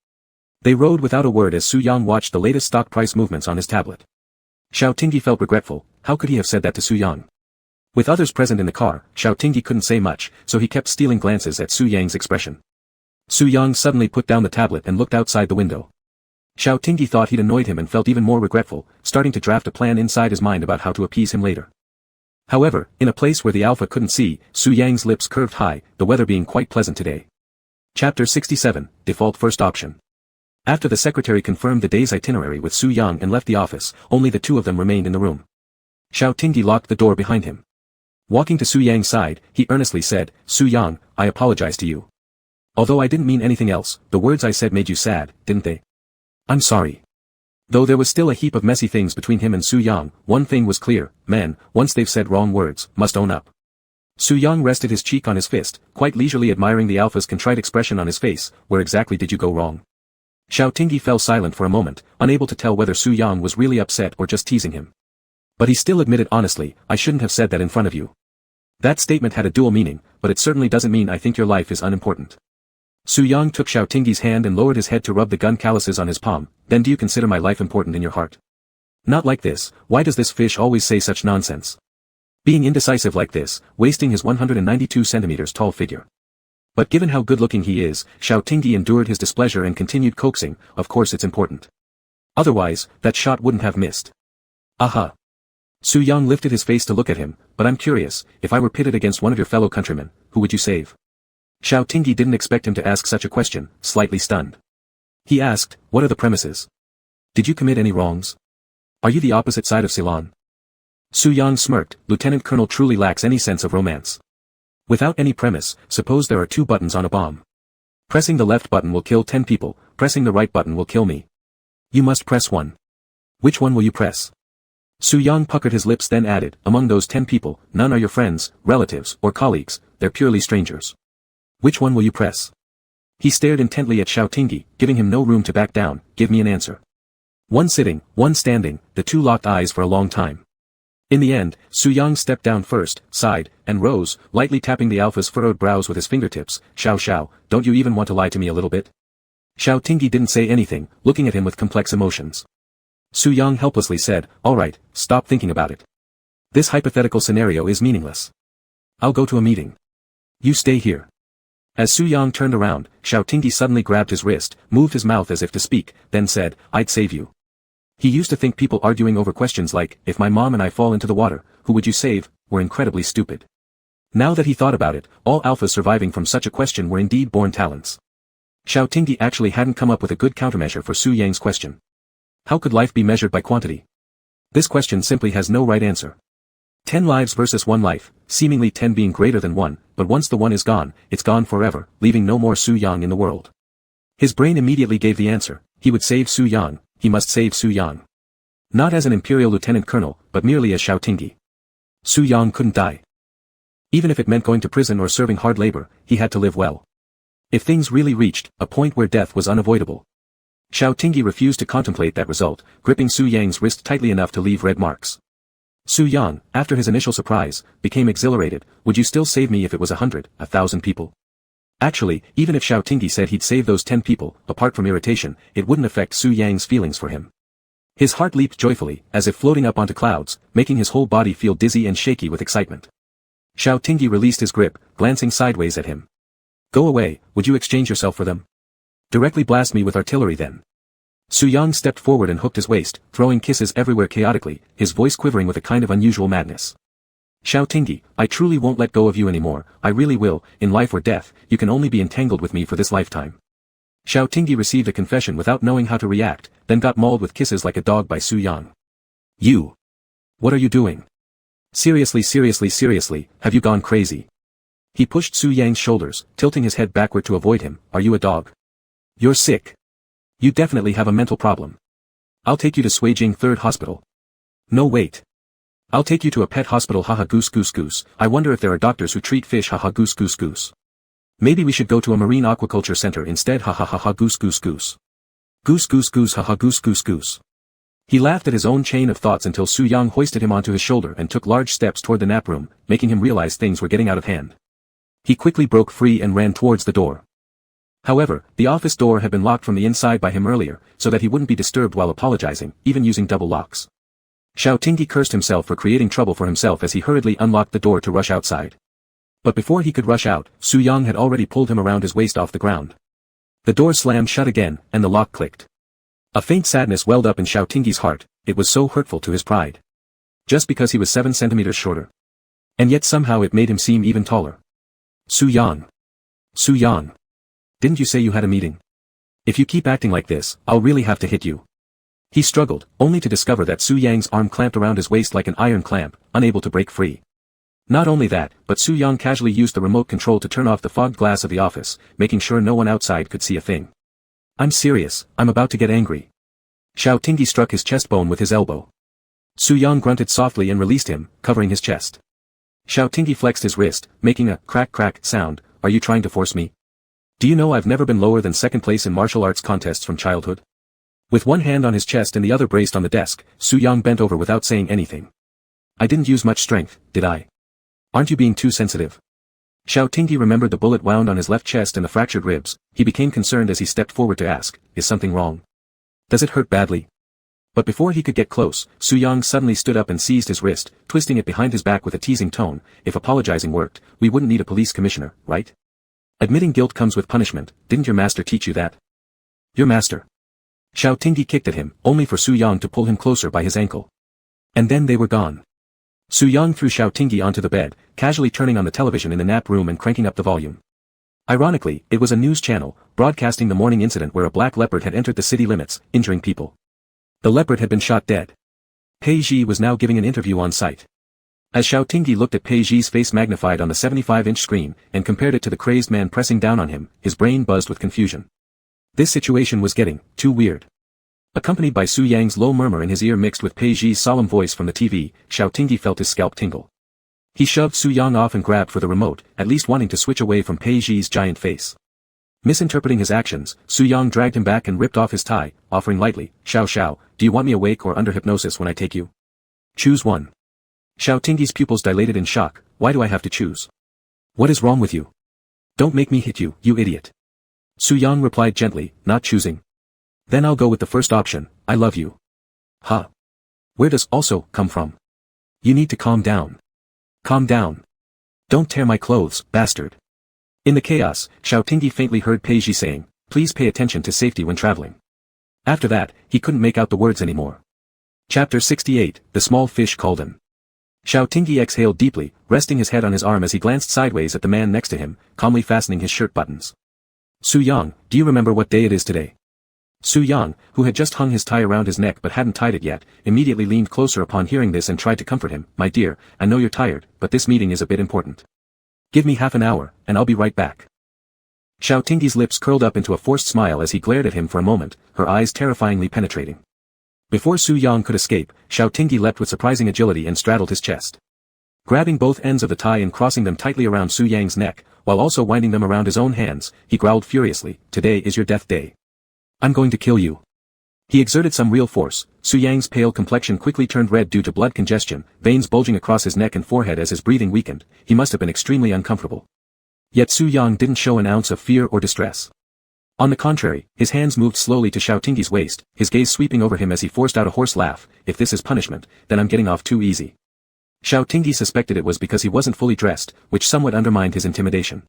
They rode without a word as Su Yang watched the latest stock price movements on his tablet. Xiao Tingyi felt regretful, how could he have said that to Su Yang? With others present in the car, Xiao Tingyi couldn't say much, so he kept stealing glances at Su Yang's expression. Su Yang suddenly put down the tablet and looked outside the window. Xiao Tingyi thought he'd annoyed him and felt even more regretful, starting to draft a plan inside his mind about how to appease him later. However, in a place where the alpha couldn't see, Su Yang's lips curved high, the weather being quite pleasant today. Chapter 67, Default First Option. After the secretary confirmed the day's itinerary with Su Yang and left the office, only the two of them remained in the room. Xiao Tingyi locked the door behind him. Walking to Su Yang's side, he earnestly said, Su Yang, I apologize to you. Although I didn't mean anything else, the words I said made you sad, didn't they? I'm sorry. Though there was still a heap of messy things between him and Su Yang, one thing was clear, men, once they've said wrong words, must own up. Su Yang rested his cheek on his fist, quite leisurely admiring the alpha's contrite expression on his face, where exactly did you go wrong? Xiao Tingyi fell silent for a moment, unable to tell whether Su Yang was really upset or just teasing him. But he still admitted honestly, I shouldn't have said that in front of you. That statement had a dual meaning, but it certainly doesn't mean I think your life is unimportant. Su Yang took Xiao Tingyi's hand and lowered his head to rub the gun calluses on his palm, then do you consider my life important in your heart? Not like this, why does this fish always say such nonsense? Being indecisive like this, wasting his 192 centimeters tall figure. But given how good-looking he is, Xiao Tingyi endured his displeasure and continued coaxing, of course it's important. Otherwise, that shot wouldn't have missed. Aha. Su Yang lifted his face to look at him, but I'm curious, if I were pitted against one of your fellow countrymen, who would you save? Xiao Tingyi didn't expect him to ask such a question, slightly stunned. He asked, what are the premises? Did you commit any wrongs? Are you the opposite side of Ceylon? Su Yang smirked, Lieutenant Colonel truly lacks any sense of romance. Without any premise, suppose there are 2 buttons on a bomb. Pressing the left button will kill 10 people, pressing the right button will kill me. You must press one. Which one will you press? Su Yang puckered his lips then added, among those 10 people, none are your friends, relatives, or colleagues, they're purely strangers. Which one will you press? He stared intently at Xiao Tingyi, giving him no room to back down, give me an answer. One sitting, one standing, the 2 locked eyes for a long time. In the end, Su Yang stepped down first, sighed, and rose, lightly tapping the alpha's furrowed brows with his fingertips. Xiao, don't you even want to lie to me a little bit? Xiao Tingyi didn't say anything, looking at him with complex emotions. Su Yang helplessly said, all right, stop thinking about it. This hypothetical scenario is meaningless. I'll go to a meeting. You stay here. As Su Yang turned around, Xiao Tingyi suddenly grabbed his wrist, moved his mouth as if to speak, then said, I'd save you. He used to think people arguing over questions like, if my mom and I fall into the water, who would you save, were incredibly stupid. Now that he thought about it, all alphas surviving from such a question were indeed born talents. Xiao Tingyi actually hadn't come up with a good countermeasure for Su Yang's question. How could life be measured by quantity? This question simply has no right answer. 10 lives versus 1 life, seemingly 10 being greater than 1, but once the 1 is gone, it's gone forever, leaving no more Su Yang in the world. His brain immediately gave the answer, he would save Su Yang, he must save Su Yang. Not as an imperial lieutenant colonel, but merely as Xiao Tingyi. Su Yang couldn't die. Even if it meant going to prison or serving hard labor, he had to live well. If things really reached a point where death was unavoidable. Xiao Tingyi refused to contemplate that result, gripping Su Yang's wrist tightly enough to leave red marks. Su Yang, after his initial surprise, became exhilarated, would you still save me if it was 100, 1,000 people? Actually, even if Xiao Tingyi said he'd save those 10 people, apart from irritation, it wouldn't affect Su Yang's feelings for him. His heart leaped joyfully, as if floating up onto clouds, making his whole body feel dizzy and shaky with excitement. Xiao Tingyi released his grip, glancing sideways at him. Go away, would you exchange yourself for them? Directly blast me with artillery then. Su Yang stepped forward and hooked his waist, throwing kisses everywhere chaotically, his voice quivering with a kind of unusual madness. Xiao Tingyi, I truly won't let go of you anymore, I really will, in life or death, you can only be entangled with me for this lifetime. Xiao Tingyi received a confession without knowing how to react, then got mauled with kisses like a dog by Su Yang. You. What are you doing? Seriously, have you gone crazy? He pushed Su Yang's shoulders, tilting his head backward to avoid him, are you a dog? You're sick. You definitely have a mental problem. I'll take you to Suijing 3rd Hospital. No wait. I'll take you to a pet hospital haha goose. I wonder if there are doctors who treat fish haha goose. Maybe we should go to a marine aquaculture center instead haha goose. Goose haha goose. He laughed at his own chain of thoughts until Su Yang hoisted him onto his shoulder and took large steps toward the nap room, making him realize things were getting out of hand. He quickly broke free and ran towards the door. However, the office door had been locked from the inside by him earlier, so that he wouldn't be disturbed while apologizing, even using double locks. Xiao Tingyi cursed himself for creating trouble for himself as he hurriedly unlocked the door to rush outside. But before he could rush out, Su Yang had already pulled him around his waist off the ground. The door slammed shut again, and the lock clicked. A faint sadness welled up in Xiao Tingyi's heart, it was so hurtful to his pride. Just because he was 7 centimeters shorter. And yet somehow it made him seem even taller. Su Yang. Didn't you say you had a meeting? If you keep acting like this, I'll really have to hit you. He struggled, only to discover that Su Yang's arm clamped around his waist like an iron clamp, unable to break free. Not only that, but Su Yang casually used the remote control to turn off the fogged glass of the office, making sure no one outside could see a thing. I'm serious, I'm about to get angry. Xiao Tingyi struck his chest bone with his elbow. Su Yang grunted softly and released him, covering his chest. Xiao Tingyi flexed his wrist, making a crack sound, are you trying to force me? Do you know I've never been lower than 2nd place in martial arts contests from childhood? With one hand on his chest and the other braced on the desk, Su Yang bent over without saying anything. I didn't use much strength, did I? Aren't you being too sensitive? Xiao Tingyi remembered the bullet wound on his left chest and the fractured ribs, he became concerned as he stepped forward to ask, is something wrong? Does it hurt badly? But before he could get close, Su Yang suddenly stood up and seized his wrist, twisting it behind his back with a teasing tone, if apologizing worked, we wouldn't need a police commissioner, right? Admitting guilt comes with punishment, didn't your master teach you that? Your master? Xiao Tingyi kicked at him, only for Su Yang to pull him closer by his ankle. And then they were gone. Su Yang threw Xiao Tingyi onto the bed, casually turning on the television in the nap room and cranking up the volume. Ironically, it was a news channel, broadcasting the morning incident where a black leopard had entered the city limits, injuring people. The leopard had been shot dead. Pei Zhi was now giving an interview on site. As Xiao Tingyi looked at Pei Zhi's face magnified on the 75-inch screen, and compared it to the crazed man pressing down on him, his brain buzzed with confusion. This situation was getting too weird. Accompanied by Su Yang's low murmur in his ear mixed with Pei Zhi's solemn voice from the TV, Xiao Tingyi felt his scalp tingle. He shoved Su Yang off and grabbed for the remote, at least wanting to switch away from Pei Zhi's giant face. Misinterpreting his actions, Su Yang dragged him back and ripped off his tie, offering lightly, Xiao, do you want me awake or under hypnosis when I take you? Choose one. Xiao Tingyi's pupils dilated in shock. Why do I have to choose? What is wrong with you? Don't make me hit you, you idiot. Su Yang replied gently, not choosing. Then I'll go with the first option, I love you. Huh? Where does also come from? You need to calm down. Calm down. Don't tear my clothes, bastard. In the chaos, Xiao Tingyi faintly heard Pei Zhi saying, please pay attention to safety when traveling. After that, he couldn't make out the words anymore. Chapter 68, The Small Fish Cauldron. Xiao Tingyi exhaled deeply, resting his head on his arm as he glanced sideways at the man next to him, calmly fastening his shirt buttons. Su Yang, do you remember what day it is today? Su Yang, who had just hung his tie around his neck but hadn't tied it yet, immediately leaned closer upon hearing this and tried to comfort him. My dear, I know you're tired, but this meeting is a bit important. Give me half an hour, and I'll be right back. Xiao Tingyi's lips curled up into a forced smile as he glared at him for a moment, her eyes terrifyingly penetrating. Before Su Yang could escape, Xiao Tingyi leapt with surprising agility and straddled his chest. Grabbing both ends of the tie and crossing them tightly around Su Yang's neck, while also winding them around his own hands, he growled furiously, today is your death day. I'm going to kill you. He exerted some real force. Su Yang's pale complexion quickly turned red due to blood congestion, veins bulging across his neck and forehead as his breathing weakened. He must have been extremely uncomfortable. Yet Su Yang didn't show an ounce of fear or distress. On the contrary, his hands moved slowly to Xiao Tingyi's waist, his gaze sweeping over him as he forced out a hoarse laugh. If this is punishment, then I'm getting off too easy. Xiao Tingyi suspected it was because he wasn't fully dressed, which somewhat undermined his intimidation.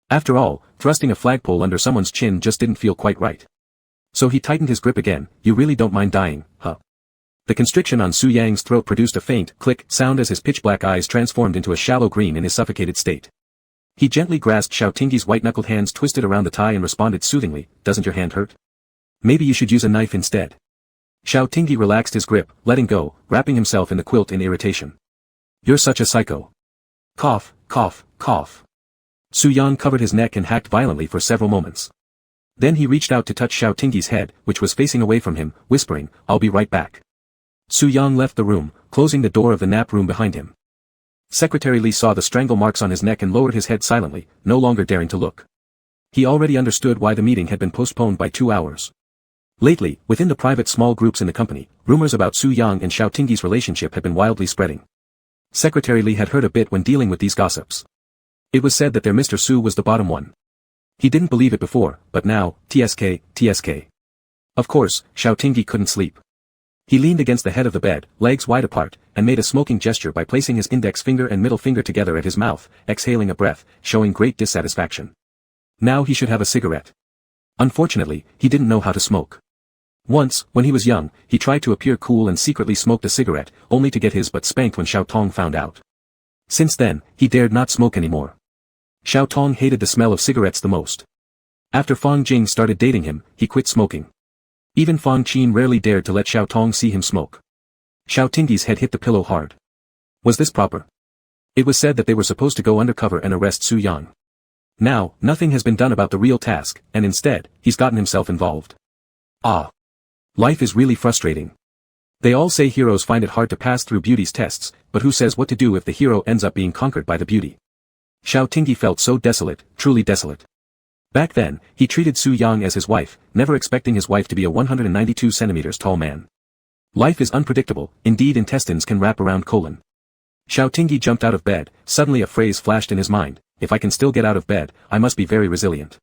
After all, thrusting a flagpole under someone's chin just didn't feel quite right. So he tightened his grip again. You really don't mind dying, huh? The constriction on Su Yang's throat produced a faint click sound as his pitch-black eyes transformed into a shallow green in his suffocated state. He gently grasped Xiao Tingyi's white-knuckled hands twisted around the tie and responded soothingly, doesn't your hand hurt? Maybe you should use a knife instead. Xiao Tingyi relaxed his grip, letting go, wrapping himself in the quilt in irritation. You're such a psycho. Cough, cough, cough. Su Yang covered his neck and hacked violently for several moments. Then he reached out to touch Xiao Tingyi's head, which was facing away from him, whispering, I'll be right back. Su Yang left the room, closing the door of the nap room behind him. Secretary Li saw the strangle marks on his neck and lowered his head silently, no longer daring to look. He already understood why the meeting had been postponed by 2 hours. Lately, within the private small groups in the company, rumors about Su Yang and Xiao Tingyi's relationship had been wildly spreading. Secretary Li had heard a bit when dealing with these gossips. It was said that their Mr. Su was the bottom one. He didn't believe it before, but now, TSK. Of course, Xiao Tingyi couldn't sleep. He leaned against the head of the bed, legs wide apart, and made a smoking gesture by placing his index finger and middle finger together at his mouth, exhaling a breath, showing great dissatisfaction. Now he should have a cigarette. Unfortunately, he didn't know how to smoke. Once, when he was young, he tried to appear cool and secretly smoked a cigarette, only to get his butt spanked when Xiao Tong found out. Since then, he dared not smoke anymore. Xiao Tong hated the smell of cigarettes the most. After Fang Jing started dating him, he quit smoking. Even Fang Qin rarely dared to let Xiao Tong see him smoke. Xiao Tingyi's head hit the pillow hard. Was this proper? It was said that they were supposed to go undercover and arrest Su Yang. Now, nothing has been done about the real task, and instead, he's gotten himself involved. Ah. Life is really frustrating. They all say heroes find it hard to pass through beauty's tests, but who says what to do if the hero ends up being conquered by the beauty? Xiao Tingyi felt so desolate, truly desolate. Back then, he treated Su Yang as his wife, never expecting his wife to be a 192 centimeters tall man. Life is unpredictable, indeed intestines can wrap around colon. Xiao Tingyi jumped out of bed, suddenly a phrase flashed in his mind, if I can still get out of bed, I must be very resilient.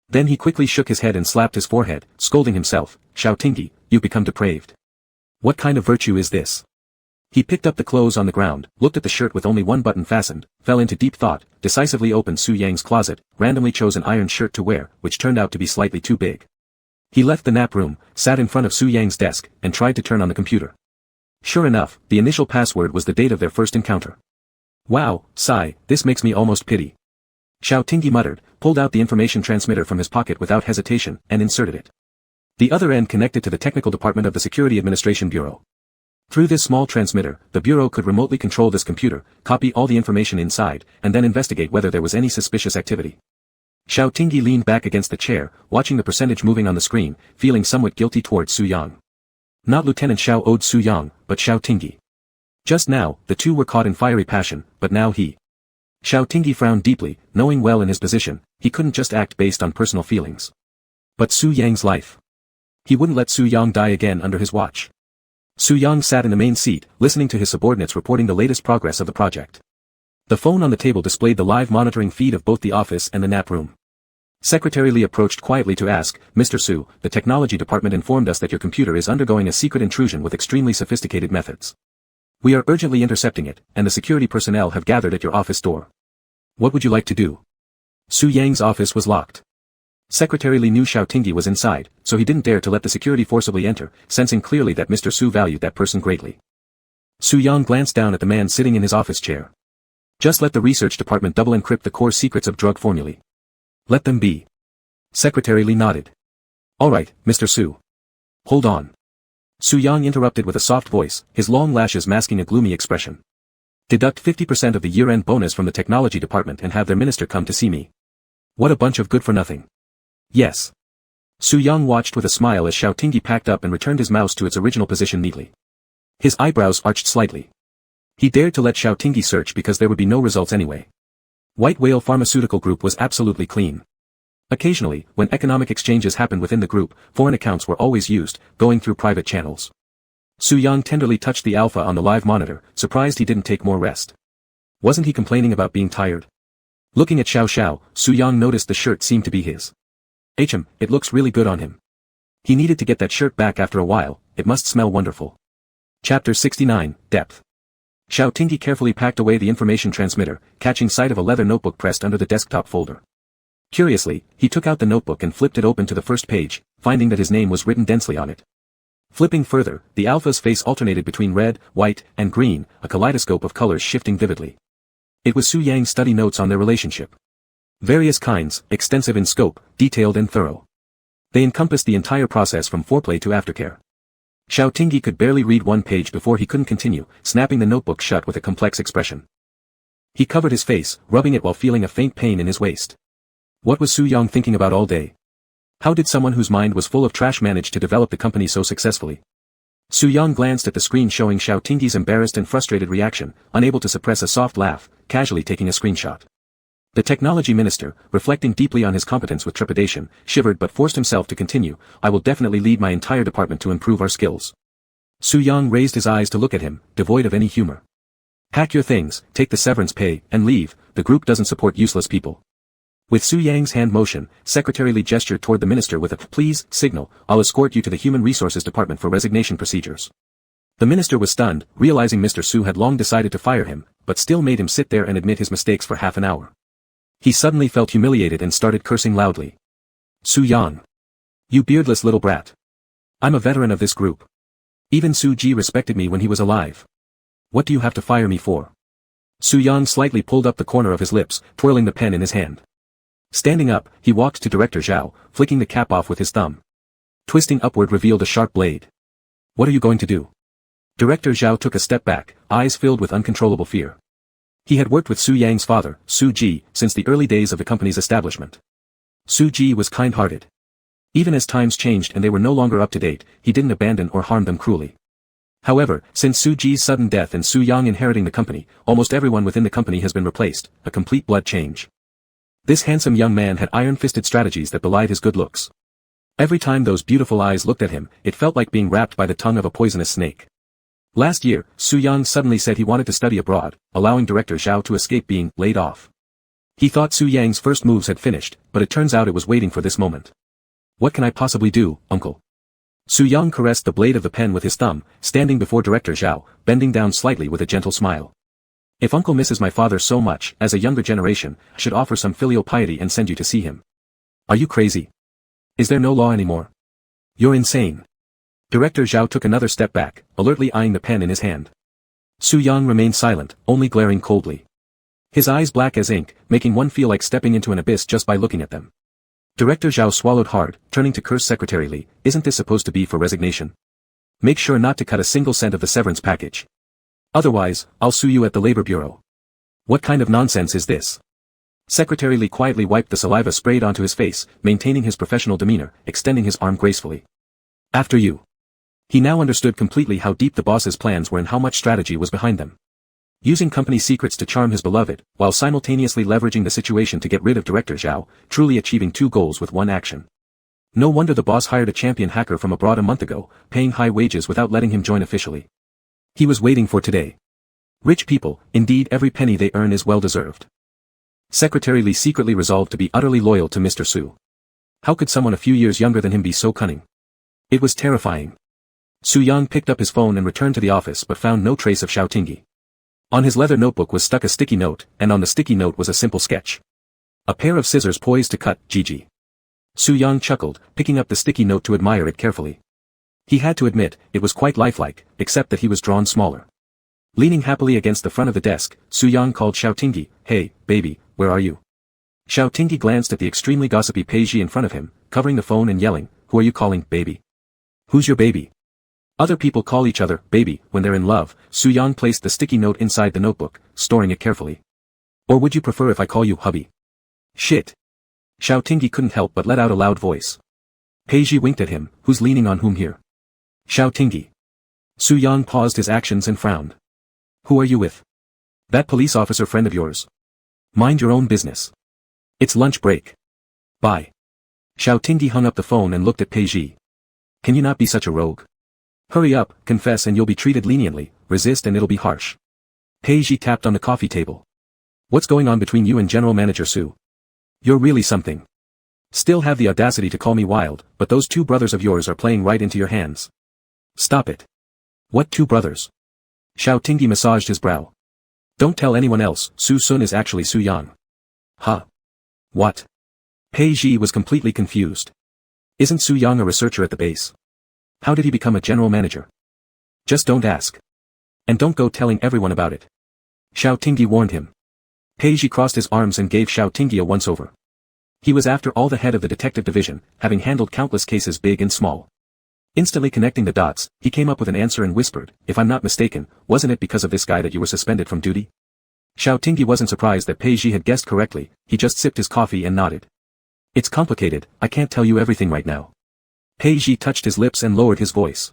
Then he quickly shook his head and slapped his forehead, scolding himself, Xiao Tingyi, you've become depraved. What kind of virtue is this? He picked up the clothes on the ground, looked at the shirt with only one button fastened, fell into deep thought, decisively opened Su Yang's closet, randomly chose an iron shirt to wear, which turned out to be slightly too big. He left the nap room, sat in front of Su Yang's desk, and tried to turn on the computer. Sure enough, the initial password was the date of their first encounter. Wow, sigh, this makes me almost pity. Xiao Tingyi muttered, pulled out the information transmitter from his pocket without hesitation, and inserted it. The other end connected to the technical department of the Security Administration Bureau. Through this small transmitter, the Bureau could remotely control this computer, copy all the information inside, and then investigate whether there was any suspicious activity. Xiao Tingyi leaned back against the chair, watching the percentage moving on the screen, feeling somewhat guilty towards Su Yang. Not Lieutenant Xiao owed Su Yang, but Xiao Tingyi. Just now, the two were caught in fiery passion, but now he. Xiao Tingyi frowned deeply, knowing well in his position, he couldn't just act based on personal feelings. But Su Yang's life. He wouldn't let Su Yang die again under his watch. Su Yang sat in the main seat, listening to his subordinates reporting the latest progress of the project. The phone on the table displayed the live monitoring feed of both the office and the nap room. Secretary Li approached quietly to ask, Mr. Su, the technology department informed us that your computer is undergoing a secret intrusion with extremely sophisticated methods. We are urgently intercepting it, and the security personnel have gathered at your office door. What would you like to do? Su Yang's office was locked. Secretary Li knew Xiao Tingyi was inside, so he didn't dare to let the security forcibly enter, sensing clearly that Mr. Su valued that person greatly. Su Yang glanced down at the man sitting in his office chair. Just let the research department double encrypt the core secrets of drug formulae. Let them be. Secretary Li nodded. Alright, Mr. Su. Hold on. Su Yang interrupted with a soft voice, his long lashes masking a gloomy expression. Deduct 50% of the year-end bonus from the technology department and have their minister come to see me. What a bunch of good-for-nothing. Yes. Su Yang watched with a smile as Xiao Tingyi packed up and returned his mouse to its original position neatly. His eyebrows arched slightly. He dared to let Xiao Tingyi search because there would be no results anyway. White Whale Pharmaceutical Group was absolutely clean. Occasionally, when economic exchanges happened within the group, foreign accounts were always used, going through private channels. Su Yang tenderly touched the alpha on the live monitor, surprised he didn't take more rest. Wasn't he complaining about being tired? Looking at Xiao Xiao, Su Yang noticed the shirt seemed to be his. It looks really good on him. He needed to get that shirt back after a while, it must smell wonderful. Chapter 69, Depth. Xiao Tingyi carefully packed away the information transmitter, catching sight of a leather notebook pressed under the desktop folder. Curiously, he took out the notebook and flipped it open to the first page, finding that his name was written densely on it. Flipping further, the alpha's face alternated between red, white, and green, a kaleidoscope of colors shifting vividly. It was Su Yang's study notes on their relationship. Various kinds, extensive in scope, detailed and thorough. They encompassed the entire process from foreplay to aftercare. Xiao Tingyi could barely read one page before he couldn't continue, snapping the notebook shut with a complex expression. He covered his face, rubbing it while feeling a faint pain in his waist. What was Su Yang thinking about all day? How did someone whose mind was full of trash manage to develop the company so successfully? Su Yang glanced at the screen showing Xiao Tingyi's embarrassed and frustrated reaction, unable to suppress a soft laugh, casually taking a screenshot. The technology minister, reflecting deeply on his competence with trepidation, shivered but forced himself to continue, I will definitely lead my entire department to improve our skills. Su Yang raised his eyes to look at him, devoid of any humor. Pack your things, take the severance pay, and leave, the group doesn't support useless people. With Su Yang's hand motion, Secretary Li gestured toward the minister with a please signal, I'll escort you to the Human Resources Department for resignation procedures. The minister was stunned, realizing Mr. Su had long decided to fire him, but still made him sit there and admit his mistakes for half an hour. He suddenly felt humiliated and started cursing loudly. Su Yang. You beardless little brat. I'm a veteran of this group. Even Su Ji respected me when he was alive. What do you have to fire me for? Su Yang slightly pulled up the corner of his lips, twirling the pen in his hand. Standing up, he walked to Director Zhao, flicking the cap off with his thumb. Twisting upward revealed a sharp blade. What are you going to do? Director Zhao took a step back, eyes filled with uncontrollable fear. He had worked with Su Yang's father, Su Ji, since the early days of the company's establishment. Su Ji was kind-hearted. Even as times changed and they were no longer up to date, he didn't abandon or harm them cruelly. However, since Su Ji's sudden death and Su Yang inheriting the company, almost everyone within the company has been replaced, a complete blood change. This handsome young man had iron-fisted strategies that belied his good looks. Every time those beautiful eyes looked at him, it felt like being wrapped by the tongue of a poisonous snake. Last year, Su Yang suddenly said he wanted to study abroad, allowing Director Zhao to escape being laid off. He thought Su Yang's first moves had finished, but it turns out it was waiting for this moment. What can I possibly do, uncle? Su Yang caressed the blade of the pen with his thumb, standing before Director Zhao, bending down slightly with a gentle smile. If uncle misses my father so much, as a younger generation, I should offer some filial piety and send you to see him. Are you crazy? Is there no law anymore? You're insane. Director Zhao took another step back, alertly eyeing the pen in his hand. Su Yang remained silent, only glaring coldly. His eyes black as ink, making one feel like stepping into an abyss just by looking at them. Director Zhao swallowed hard, turning to curse Secretary Li, isn't this supposed to be for resignation? Make sure not to cut a single cent of the severance package. Otherwise, I'll sue you at the Labor Bureau. What kind of nonsense is this? Secretary Li quietly wiped the saliva sprayed onto his face, maintaining his professional demeanor, extending his arm gracefully. After you. He now understood completely how deep the boss's plans were and how much strategy was behind them. Using company secrets to charm his beloved, while simultaneously leveraging the situation to get rid of Director Zhao, truly achieving two goals with one action. No wonder the boss hired a champion hacker from abroad a month ago, paying high wages without letting him join officially. He was waiting for today. Rich people, indeed every penny they earn is well deserved. Secretary Li secretly resolved to be utterly loyal to Mr. Su. How could someone a few years younger than him be so cunning? It was terrifying. Su Yang picked up his phone and returned to the office but found no trace of Xiao Tingyi. On his leather notebook was stuck a sticky note, and on the sticky note was a simple sketch. A pair of scissors poised to cut, Gigi. Su Yang chuckled, picking up the sticky note to admire it carefully. He had to admit, it was quite lifelike, except that he was drawn smaller. Leaning happily against the front of the desk, Su Yang called Xiao Tingyi, "Hey, baby, where are you?" Xiao Tingyi glanced at the extremely gossipy Peiji in front of him, covering the phone and yelling, "Who are you calling, baby? Who's your baby?" Other people call each other, baby, when they're in love. Su Yang placed the sticky note inside the notebook, storing it carefully. Or would you prefer if I call you hubby? Shit. Xiao Tingyi couldn't help but let out a loud voice. Peiji winked at him, who's leaning on whom here? Xiao Tingyi. Su Yang paused his actions and frowned. Who are you with? That police officer friend of yours? Mind your own business. It's lunch break. Bye. Xiao Tingyi hung up the phone and looked at Peiji. Can you not be such a rogue? Hurry up, confess and you'll be treated leniently, resist and it'll be harsh. Peiji tapped on the coffee table. What's going on between you and General Manager Su? You're really something. Still have the audacity to call me wild, but those two brothers of yours are playing right into your hands. Stop it. What two brothers? Xiao Tingyi massaged his brow. Don't tell anyone else, Su Sun is actually Su Yang. Huh? What? Peiji was completely confused. Isn't Su Yang a researcher at the base? How did he become a general manager? Just don't ask. And don't go telling everyone about it. Xiao Tingyi warned him. Peiji crossed his arms and gave Xiao Tingyi a once-over. He was after all the head of the detective division, having handled countless cases big and small. Instantly connecting the dots, he came up with an answer and whispered, if I'm not mistaken, wasn't it because of this guy that you were suspended from duty? Xiao Tingyi wasn't surprised that Peiji had guessed correctly, he just sipped his coffee and nodded. It's complicated, I can't tell you everything right now. Peiji touched his lips and lowered his voice.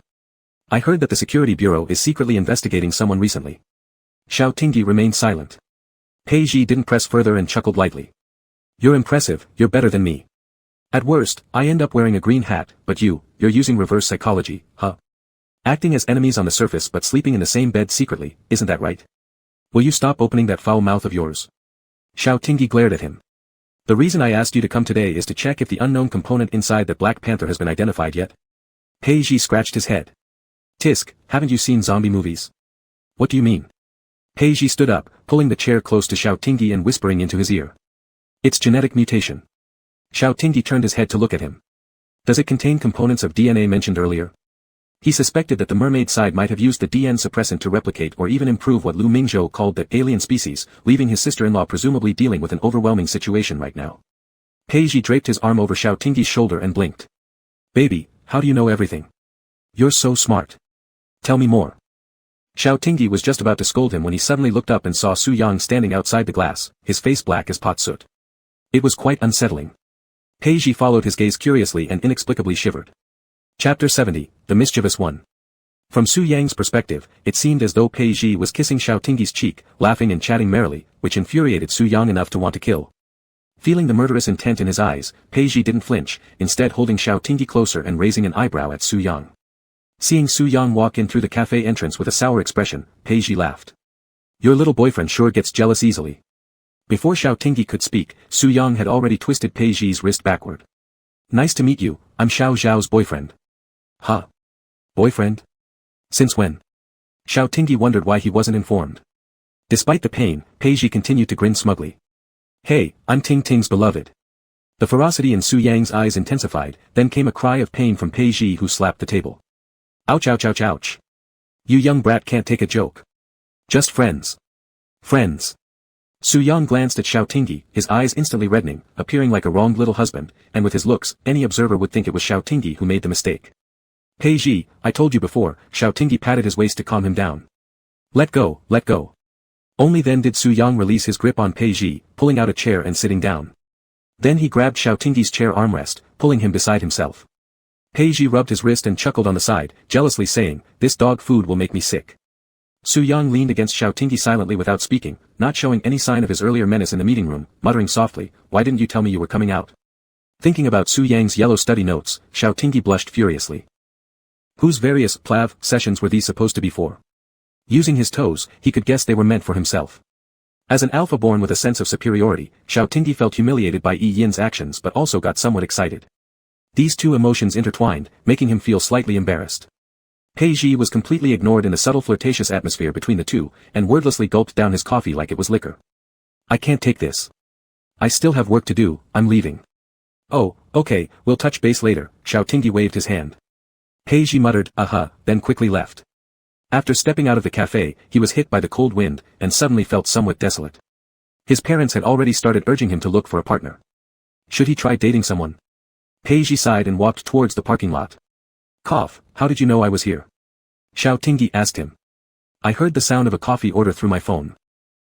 I heard that the Security Bureau is secretly investigating someone recently. Xiao Tingyi remained silent. Peiji didn't press further and chuckled lightly. You're impressive, you're better than me. At worst, I end up wearing a green hat, but you're using reverse psychology, huh? Acting as enemies on the surface but sleeping in the same bed secretly, isn't that right? Will you stop opening that foul mouth of yours? Xiao Tingyi glared at him. The reason I asked you to come today is to check if the unknown component inside that Black Panther has been identified yet. Peiji scratched his head. Tisk, haven't you seen zombie movies? What do you mean? Peiji stood up, pulling the chair close to Xiao Tingyi and whispering into his ear. It's genetic mutation. Xiao Tingyi turned his head to look at him. Does it contain components of DNA mentioned earlier? He suspected that the mermaid side might have used the DNA suppressant to replicate or even improve what Lu Mingzhou called the alien species, leaving his sister-in-law presumably dealing with an overwhelming situation right now. Peiji draped his arm over Xiao Tingyi's shoulder and blinked. Baby, how do you know everything? You're so smart. Tell me more. Xiao Tingyi was just about to scold him when he suddenly looked up and saw Su Yang standing outside the glass, his face black as pot soot. It was quite unsettling. Peiji followed his gaze curiously and inexplicably shivered. Chapter 70, The Mischievous One. From Su Yang's perspective, it seemed as though Peiji was kissing Xiao Tingyi's cheek, laughing and chatting merrily, which infuriated Su Yang enough to want to kill. Feeling the murderous intent in his eyes, Peiji didn't flinch, instead holding Xiao Tingyi closer and raising an eyebrow at Su Yang. Seeing Su Yang walk in through the cafe entrance with a sour expression, Peiji laughed. Your little boyfriend sure gets jealous easily. Before Xiao Tingyi could speak, Su Yang had already twisted Peiji's wrist backward. Nice to meet you, I'm Xiao Zhao's boyfriend. Huh? Boyfriend? Since when? Xiao Tingyi wondered why he wasn't informed. Despite the pain, Peiji continued to grin smugly. Hey, I'm Ting Ting's beloved. The ferocity in Su Yang's eyes intensified, then came a cry of pain from Pei Ji, who slapped the table. Ouch, ouch, ouch, ouch. You young brat can't take a joke. Just friends. Friends. Su Yang glanced at Xiao Tingyi, his eyes instantly reddening, appearing like a wronged little husband, and with his looks, any observer would think it was Xiao Tingyi who made the mistake. Pei Ji, I told you before. Xiao Tingyi patted his waist to calm him down. Let go, let go. Only then did Su Yang release his grip on Pei Ji, pulling out a chair and sitting down. Then he grabbed Xiao Tingyi's chair armrest, pulling him beside himself. Pei Ji rubbed his wrist and chuckled on the side, jealously saying, this dog food will make me sick. Su Yang leaned against Xiao Tingyi silently without speaking, not showing any sign of his earlier menace in the meeting room, muttering softly, why didn't you tell me you were coming out? Thinking about Su Yang's yellow study notes, Xiao Tingyi blushed furiously. Whose various plav sessions were these supposed to be for? Using his toes, he could guess they were meant for himself. As an alpha born with a sense of superiority, Xiao Tingyi felt humiliated by Yi Yin's actions but also got somewhat excited. These two emotions intertwined, making him feel slightly embarrassed. Pei Ji was completely ignored in the subtle flirtatious atmosphere between the two, and wordlessly gulped down his coffee like it was liquor. I can't take this. I still have work to do, I'm leaving. Oh, okay, we'll touch base later, Xiao Tingyi waved his hand. Pei Ji muttered, then quickly left. After stepping out of the cafe, he was hit by the cold wind, and suddenly felt somewhat desolate. His parents had already started urging him to look for a partner. Should he try dating someone? Pei Ji sighed and walked towards the parking lot. Cough, how did you know I was here? Xiao Tingyi asked him. I heard the sound of a coffee order through my phone.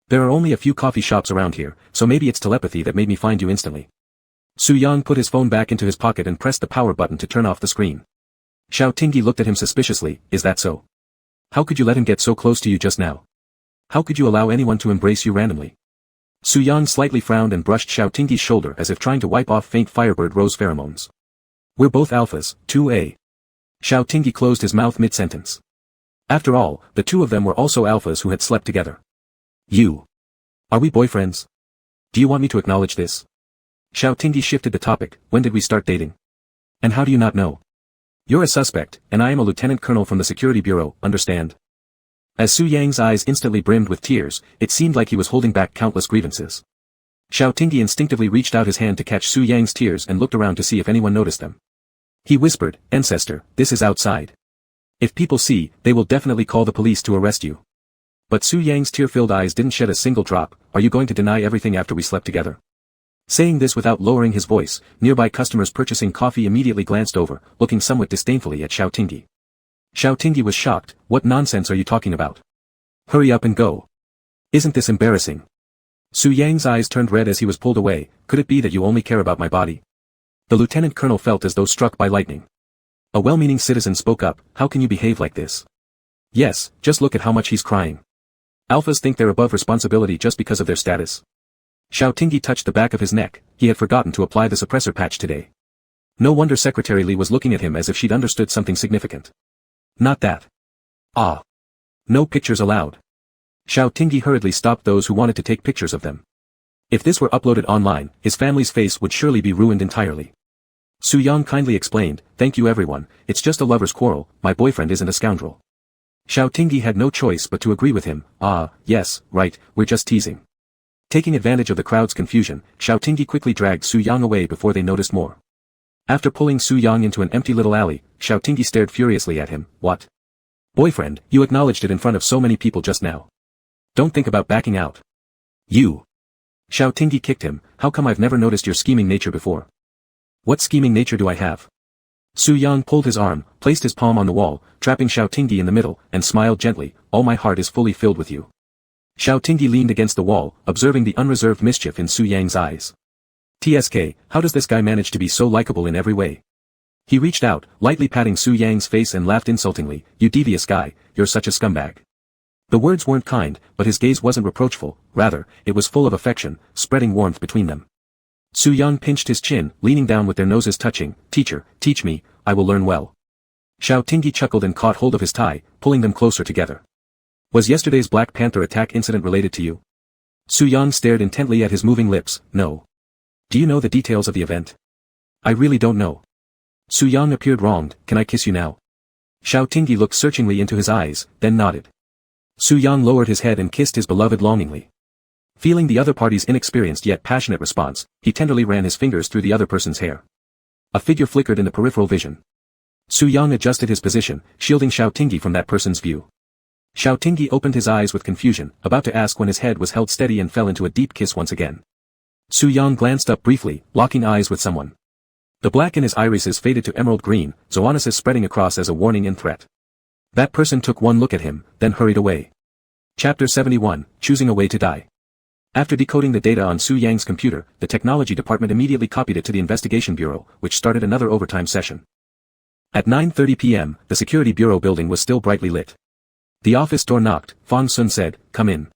There are only a few coffee shops around here, so maybe it's telepathy that made me find you instantly. Su Yang put his phone back into his pocket and pressed the power button to turn off the screen. Xiao Tingyi looked at him suspiciously, is that so? How could you let him get so close to you just now? How could you allow anyone to embrace you randomly? Su Yang slightly frowned and brushed Xiao Tingyi's shoulder as if trying to wipe off faint firebird rose pheromones. We're both alphas, 2A. Xiao Tingyi closed his mouth mid-sentence. After all, the two of them were also alphas who had slept together. You. Are we boyfriends? Do you want me to acknowledge this? Xiao Tingyi shifted the topic, when did we start dating? And how do you not know? You're a suspect, and I am a lieutenant colonel from the security bureau, understand? As Su Yang's eyes instantly brimmed with tears, it seemed like he was holding back countless grievances. Xiao Tingyi instinctively reached out his hand to catch Su Yang's tears and looked around to see if anyone noticed them. He whispered, Ancestor, this is outside. If people see, they will definitely call the police to arrest you. But Su Yang's tear-filled eyes didn't shed a single drop. Are you going to deny everything after we slept together? Saying this without lowering his voice, nearby customers purchasing coffee immediately glanced over, looking somewhat disdainfully at Xiao Tingyi. Xiao Tingyi was shocked. What nonsense are you talking about? Hurry up and go. Isn't this embarrassing? Su Yang's eyes turned red as he was pulled away. Could it be that you only care about my body? The lieutenant colonel felt as though struck by lightning. A well-meaning citizen spoke up, how can you behave like this? Yes, just look at how much he's crying. Alphas think they're above responsibility just because of their status. Xiao Tingyi touched the back of his neck, he had forgotten to apply the suppressor patch today. No wonder Secretary Li was looking at him as if she'd understood something significant. Not that. Ah. No pictures allowed. Xiao Tingyi hurriedly stopped those who wanted to take pictures of them. If this were uploaded online, his family's face would surely be ruined entirely. Su Yang kindly explained, thank you everyone, it's just a lover's quarrel, my boyfriend isn't a scoundrel. Xiao Tingyi had no choice but to agree with him, yes, right, we're just teasing. Taking advantage of the crowd's confusion, Xiao Tingyi quickly dragged Su Yang away before they noticed more. After pulling Su Yang into an empty little alley, Xiao Tingyi stared furiously at him, what? Boyfriend, you acknowledged it in front of so many people just now. Don't think about backing out. You. Xiao Tingyi kicked him, how come I've never noticed your scheming nature before? What scheming nature do I have? Su Yang pulled his arm, placed his palm on the wall, trapping Xiao Tingyi in the middle, and smiled gently, all my heart is fully filled with you. Xiao Tingyi leaned against the wall, observing the unreserved mischief in Su Yang's eyes. TSK, how does this guy manage to be so likable in every way? He reached out, lightly patting Su Yang's face and laughed insultingly, you devious guy, you're such a scumbag. The words weren't kind, but his gaze wasn't reproachful, rather, it was full of affection, spreading warmth between them. Su Yang pinched his chin, leaning down with their noses touching, teacher, teach me, I will learn well. Xiao Tingyi chuckled and caught hold of his tie, pulling them closer together. Was yesterday's Black Panther attack incident related to you? Su Yang stared intently at his moving lips, no. Do you know the details of the event? I really don't know. Su Yang appeared wronged, can I kiss you now? Xiao Tingyi looked searchingly into his eyes, then nodded. Su Yang lowered his head and kissed his beloved longingly. Feeling the other party's inexperienced yet passionate response, he tenderly ran his fingers through the other person's hair. A figure flickered in the peripheral vision. Su Yang adjusted his position, shielding Xiao Tingyi from that person's view. Xiao Tingyi opened his eyes with confusion, about to ask when his head was held steady and fell into a deep kiss once again. Su Yang glanced up briefly, locking eyes with someone. The black in his irises faded to emerald green, zoonosis spreading across as a warning and threat. That person took one look at him, then hurried away. Chapter 71, Choosing a Way to Die. After decoding the data on Su Yang's computer, the technology department immediately copied it to the investigation bureau, which started another overtime session. At 9:30 p.m., the security bureau building was still brightly lit. The office door knocked. Fong Sun said, "Come in."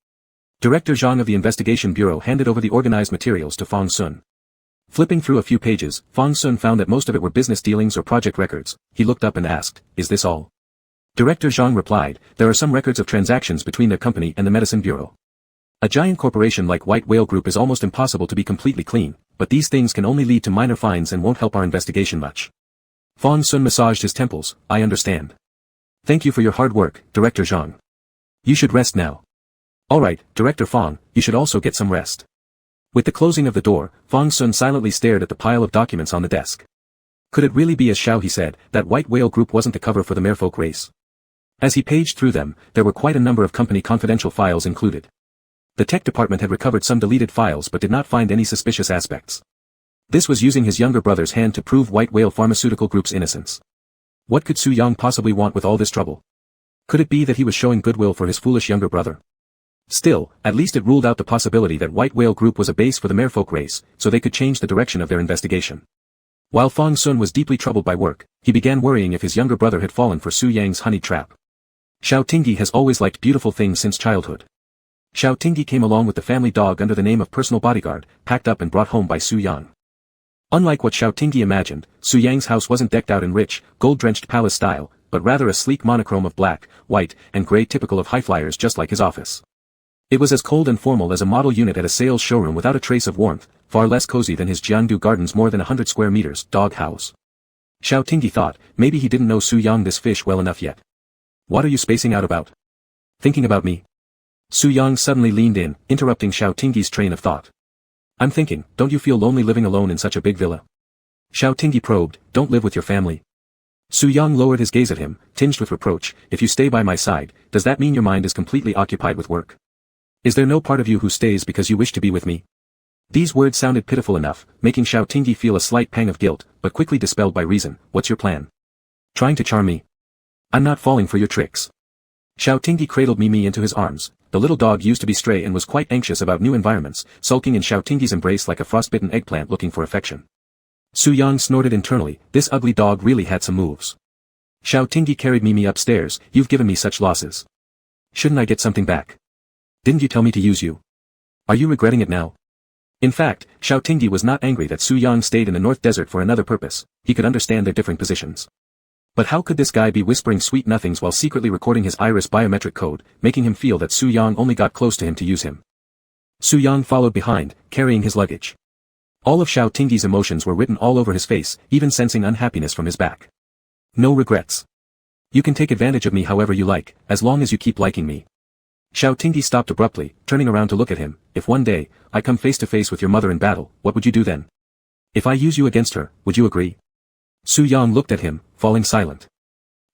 Director Zhang of the investigation bureau handed over the organized materials to Fong Sun. Flipping through a few pages, Fong Sun found that most of it were business dealings or project records. He looked up and asked, "Is this all?" Director Zhang replied, "There are some records of transactions between their company and the medicine bureau. A giant corporation like White Whale Group is almost impossible to be completely clean, but these things can only lead to minor fines and won't help our investigation much." Fong Sun massaged his temples. "I understand. Thank you for your hard work, Director Zhang. You should rest now." "Alright, Director Fong, you should also get some rest." With the closing of the door, Fong Sun silently stared at the pile of documents on the desk. Could it really be as Xiao he said, that White Whale Group wasn't the cover for the merfolk race? As he paged through them, there were quite a number of company confidential files included. The tech department had recovered some deleted files but did not find any suspicious aspects. This was using his younger brother's hand to prove White Whale Pharmaceutical Group's innocence. What could Su Yang possibly want with all this trouble? Could it be that he was showing goodwill for his foolish younger brother? Still, at least it ruled out the possibility that White Whale Group was a base for the merfolk race, so they could change the direction of their investigation. While Fong Sun was deeply troubled by work, he began worrying if his younger brother had fallen for Su Yang's honey trap. Xiao Tingyi has always liked beautiful things since childhood. Xiao Tingyi came along with the family dog under the name of personal bodyguard, packed up and brought home by Su Yang. Unlike what Xiao Tingyi imagined, Su Yang's house wasn't decked out in rich, gold-drenched palace style, but rather a sleek monochrome of black, white, and gray typical of highflyers just like his office. It was as cold and formal as a model unit at a sales showroom without a trace of warmth, far less cozy than his Jiangdu Garden's more than 100 square meters dog house. Xiao Tingyi thought, maybe he didn't know Su Yang this fish well enough yet. "What are you spacing out about? Thinking about me?" Su Yang suddenly leaned in, interrupting Xiao Tingyi's train of thought. "I'm thinking, don't you feel lonely living alone in such a big villa?" Xiao Tingyi probed, "Don't live with your family?" Su Yang lowered his gaze at him, tinged with reproach, "If you stay by my side, does that mean your mind is completely occupied with work? Is there no part of you who stays because you wish to be with me?" These words sounded pitiful enough, making Xiao Tingyi feel a slight pang of guilt, but quickly dispelled by reason. "What's your plan? Trying to charm me? I'm not falling for your tricks." Xiao Tingyi cradled Mimi into his arms. The little dog used to be stray and was quite anxious about new environments, sulking in Xiao Tingyi's embrace like a frostbitten eggplant looking for affection. Su Yang snorted internally, this ugly dog really had some moves. Xiao Tingyi carried Mimi upstairs. "You've given me such losses. Shouldn't I get something back? Didn't you tell me to use you? Are you regretting it now?" In fact, Xiao Tingyi was not angry that Su Yang stayed in the North Desert for another purpose. He could understand their different positions. But how could this guy be whispering sweet nothings while secretly recording his iris biometric code, making him feel that Su Yang only got close to him to use him? Su Yang followed behind, carrying his luggage. All of Xiao Tingyi's emotions were written all over his face, even sensing unhappiness from his back. "No regrets. You can take advantage of me however you like, as long as you keep liking me." Xiao Tingyi stopped abruptly, turning around to look at him. "If one day, I come face to face with your mother in battle, what would you do then? If I use you against her, would you agree?" Su Yang looked at him, falling silent.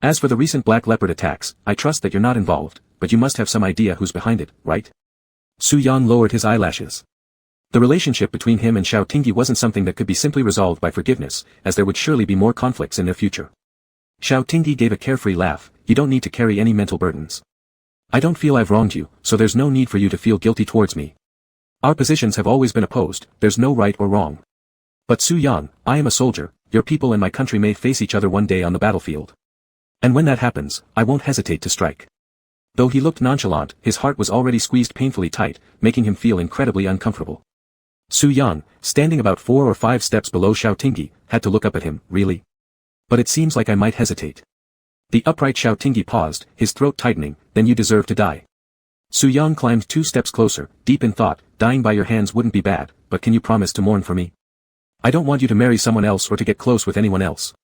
"As for the recent Black Leopard attacks, I trust that you're not involved, but you must have some idea who's behind it, right?" Su Yang lowered his eyelashes. The relationship between him and Xiao Tingyi wasn't something that could be simply resolved by forgiveness, as there would surely be more conflicts in their future. Xiao Tingyi gave a carefree laugh. "You don't need to carry any mental burdens. I don't feel I've wronged you, so there's no need for you to feel guilty towards me. Our positions have always been opposed, there's no right or wrong. But Su Yang, I am a soldier, your people and my country may face each other one day on the battlefield. And when that happens, I won't hesitate to strike." Though he looked nonchalant, his heart was already squeezed painfully tight, making him feel incredibly uncomfortable. Su Yang, standing about 4 or 5 steps below Xiao Tingyi, had to look up at him. "Really? But it seems like I might hesitate." The upright Xiao Tingyi paused, his throat tightening. "Then you deserve to die." Su Yang climbed 2 steps closer, deep in thought. "Dying by your hands wouldn't be bad, but can you promise to mourn for me? I don't want you to marry someone else or to get close with anyone else.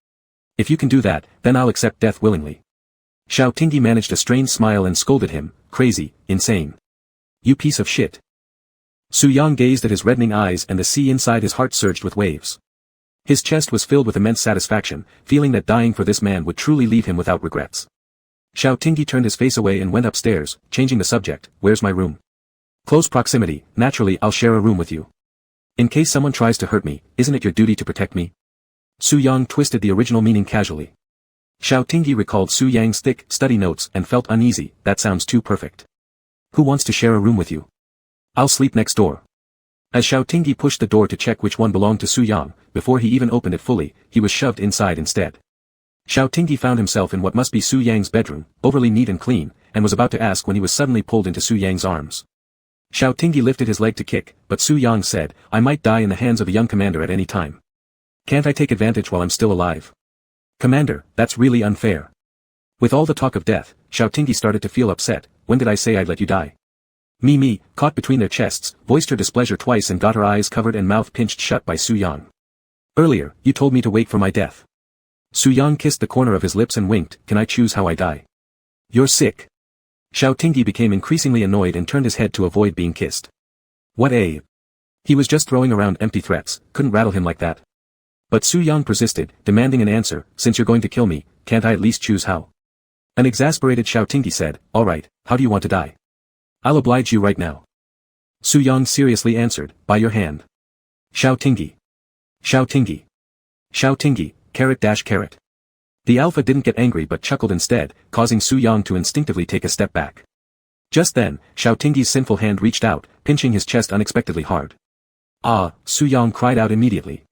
If you can do that, then I'll accept death willingly." Xiao Tingyi managed a strained smile and scolded him. "Crazy, insane. You piece of shit. Su Yang gazed at his reddening eyes and the sea inside his heart surged with waves. His chest was filled with immense satisfaction, feeling that dying for this man would truly leave him without regrets. Xiao Tingyi turned his face away and went upstairs, changing the subject. Where's my room? Close proximity, naturally I'll share a room with you. In case someone tries to hurt me, isn't it your duty to protect me? Su Yang twisted the original meaning casually. Xiao Tingyi recalled Su Yang's thick study notes and felt uneasy. That sounds too perfect. Who wants to share a room with you? I'll sleep next door. As Xiao Tingyi pushed the door to check which one belonged to Su Yang, before he even opened it fully, he was shoved inside instead. Xiao Tingyi found himself in what must be Su Yang's bedroom, overly neat and clean, and was about to ask when he was suddenly pulled into Su Yang's arms. Xiao Tingyi lifted his leg to kick, but Su Yang said, I might die in the hands of a young commander at any time. Can't I take advantage while I'm still alive? Commander, that's really unfair. With all the talk of death, Xiao Tingyi started to feel upset. When did I say I'd let you die? Me, caught between their chests, voiced her displeasure twice and got her eyes covered and mouth pinched shut by Su Yang. Earlier, you told me to wait for my death. Su Yang kissed the corner of his lips and winked. Can I choose how I die? You're sick. Xiao Tingyi became increasingly annoyed and turned his head to avoid being kissed. What a... He was just throwing around empty threats, couldn't rattle him like that. But Su Yang persisted, demanding an answer. Since you're going to kill me, can't I at least choose how? An exasperated Xiao Tingyi said, alright, how do you want to die? I'll oblige you right now. Su Yang seriously answered, by your hand. Xiao Tingyi. Xiao Tingyi. Xiao Tingyi, carrot. The alpha didn't get angry but chuckled instead, causing Su Yang to instinctively take a step back. Just then, Xiao Tingyi's sinful hand reached out, pinching his chest unexpectedly hard. Ah, Su Yang cried out immediately.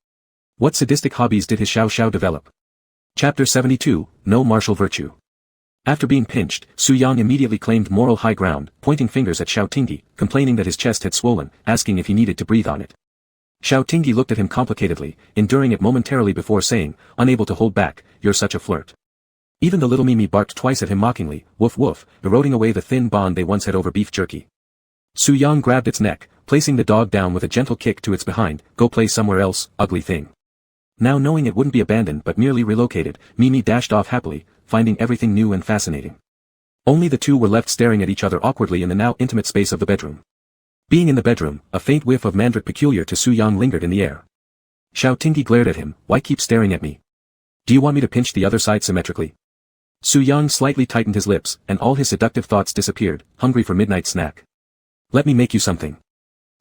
What sadistic hobbies did his Xiao develop? Chapter 72, No Martial Virtue. After being pinched, Su Yang immediately claimed moral high ground, pointing fingers at Xiao Tingyi, complaining that his chest had swollen, asking if he needed to breathe on it. Xiao Tingyi looked at him complicatedly, enduring it momentarily before saying, unable to hold back, you're such a flirt. Even the little Mimi barked twice at him mockingly, woof woof, eroding away the thin bond they once had over beef jerky. Su Yang grabbed its neck, placing the dog down with a gentle kick to its behind. Go play somewhere else, ugly thing. Now knowing it wouldn't be abandoned but merely relocated, Mimi dashed off happily, finding everything new and fascinating. Only the two were left staring at each other awkwardly in the now intimate space of the bedroom. Being in the bedroom, a faint whiff of mandrake peculiar to Su Yang lingered in the air. Xiao Tingyi glared at him. Why keep staring at me? Do you want me to pinch the other side symmetrically? Su Yang slightly tightened his lips, and all his seductive thoughts disappeared, hungry for midnight snack. Let me make you something.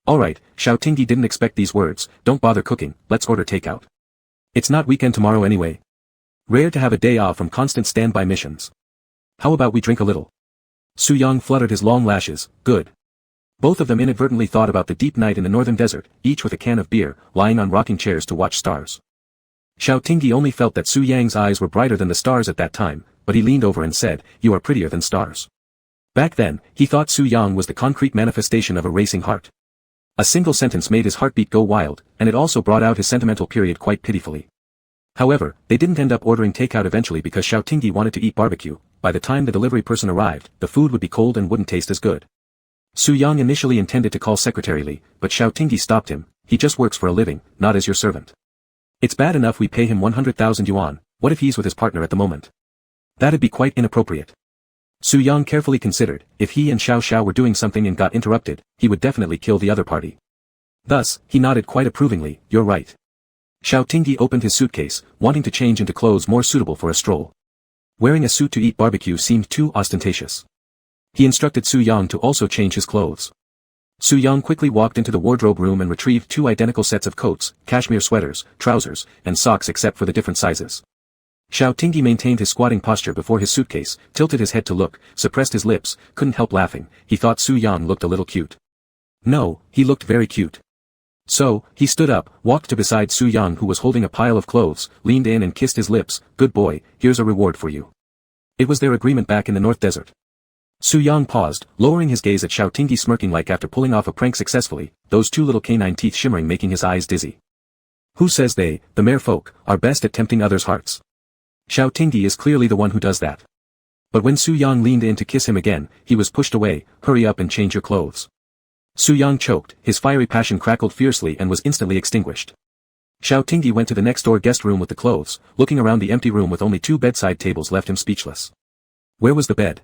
Alright, Xiao Tingyi didn't expect these words. Don't bother cooking, let's order takeout. It's not weekend tomorrow anyway. Rare to have a day off from constant standby missions. How about we drink a little? Su Yang fluttered his long lashes. Good. Both of them inadvertently thought about the deep night in the northern desert, each with a can of beer, lying on rocking chairs to watch stars. Xiao Tingyi only felt that Su Yang's eyes were brighter than the stars at that time, but he leaned over and said, you are prettier than stars. Back then, he thought Su Yang was the concrete manifestation of a racing heart. A single sentence made his heartbeat go wild, and it also brought out his sentimental period quite pitifully. However, they didn't end up ordering takeout eventually because Xiao Tingyi wanted to eat barbecue. By the time the delivery person arrived, the food would be cold and wouldn't taste as good. Su Yang initially intended to call Secretary Li, but Xiao Tingyi stopped him. He just works for a living, not as your servant. It's bad enough we pay him 100,000 yuan, what if he's with his partner at the moment? That'd be quite inappropriate. Su Yang carefully considered, if he and Xiao were doing something and got interrupted, he would definitely kill the other party. Thus, he nodded quite approvingly, you're right. Xiao Tingyi opened his suitcase, wanting to change into clothes more suitable for a stroll. Wearing a suit to eat barbecue seemed too ostentatious. He instructed Su Yang to also change his clothes. Su Yang quickly walked into the wardrobe room and retrieved two identical sets of coats, cashmere sweaters, trousers, and socks except for the different sizes. Xiao Tingyi maintained his squatting posture before his suitcase, tilted his head to look, suppressed his lips, couldn't help laughing. He thought Su Yang looked a little cute. No, he looked very cute. So, he stood up, walked to beside Su Yang who was holding a pile of clothes, leaned in and kissed his lips. Good boy, here's a reward for you. It was their agreement back in the North Desert. Su Yang paused, lowering his gaze at Xiao Tingyi smirking like after pulling off a prank successfully, those two little canine teeth shimmering making his eyes dizzy. Who says they, the mere folk, are best at tempting others' hearts? Xiao Tingyi is clearly the one who does that. But when Su Yang leaned in to kiss him again, he was pushed away. Hurry up and change your clothes. Su Yang choked, his fiery passion crackled fiercely and was instantly extinguished. Xiao Tingyi went to the next-door guest room with the clothes, looking around the empty room with only two bedside tables left him speechless. Where was the bed?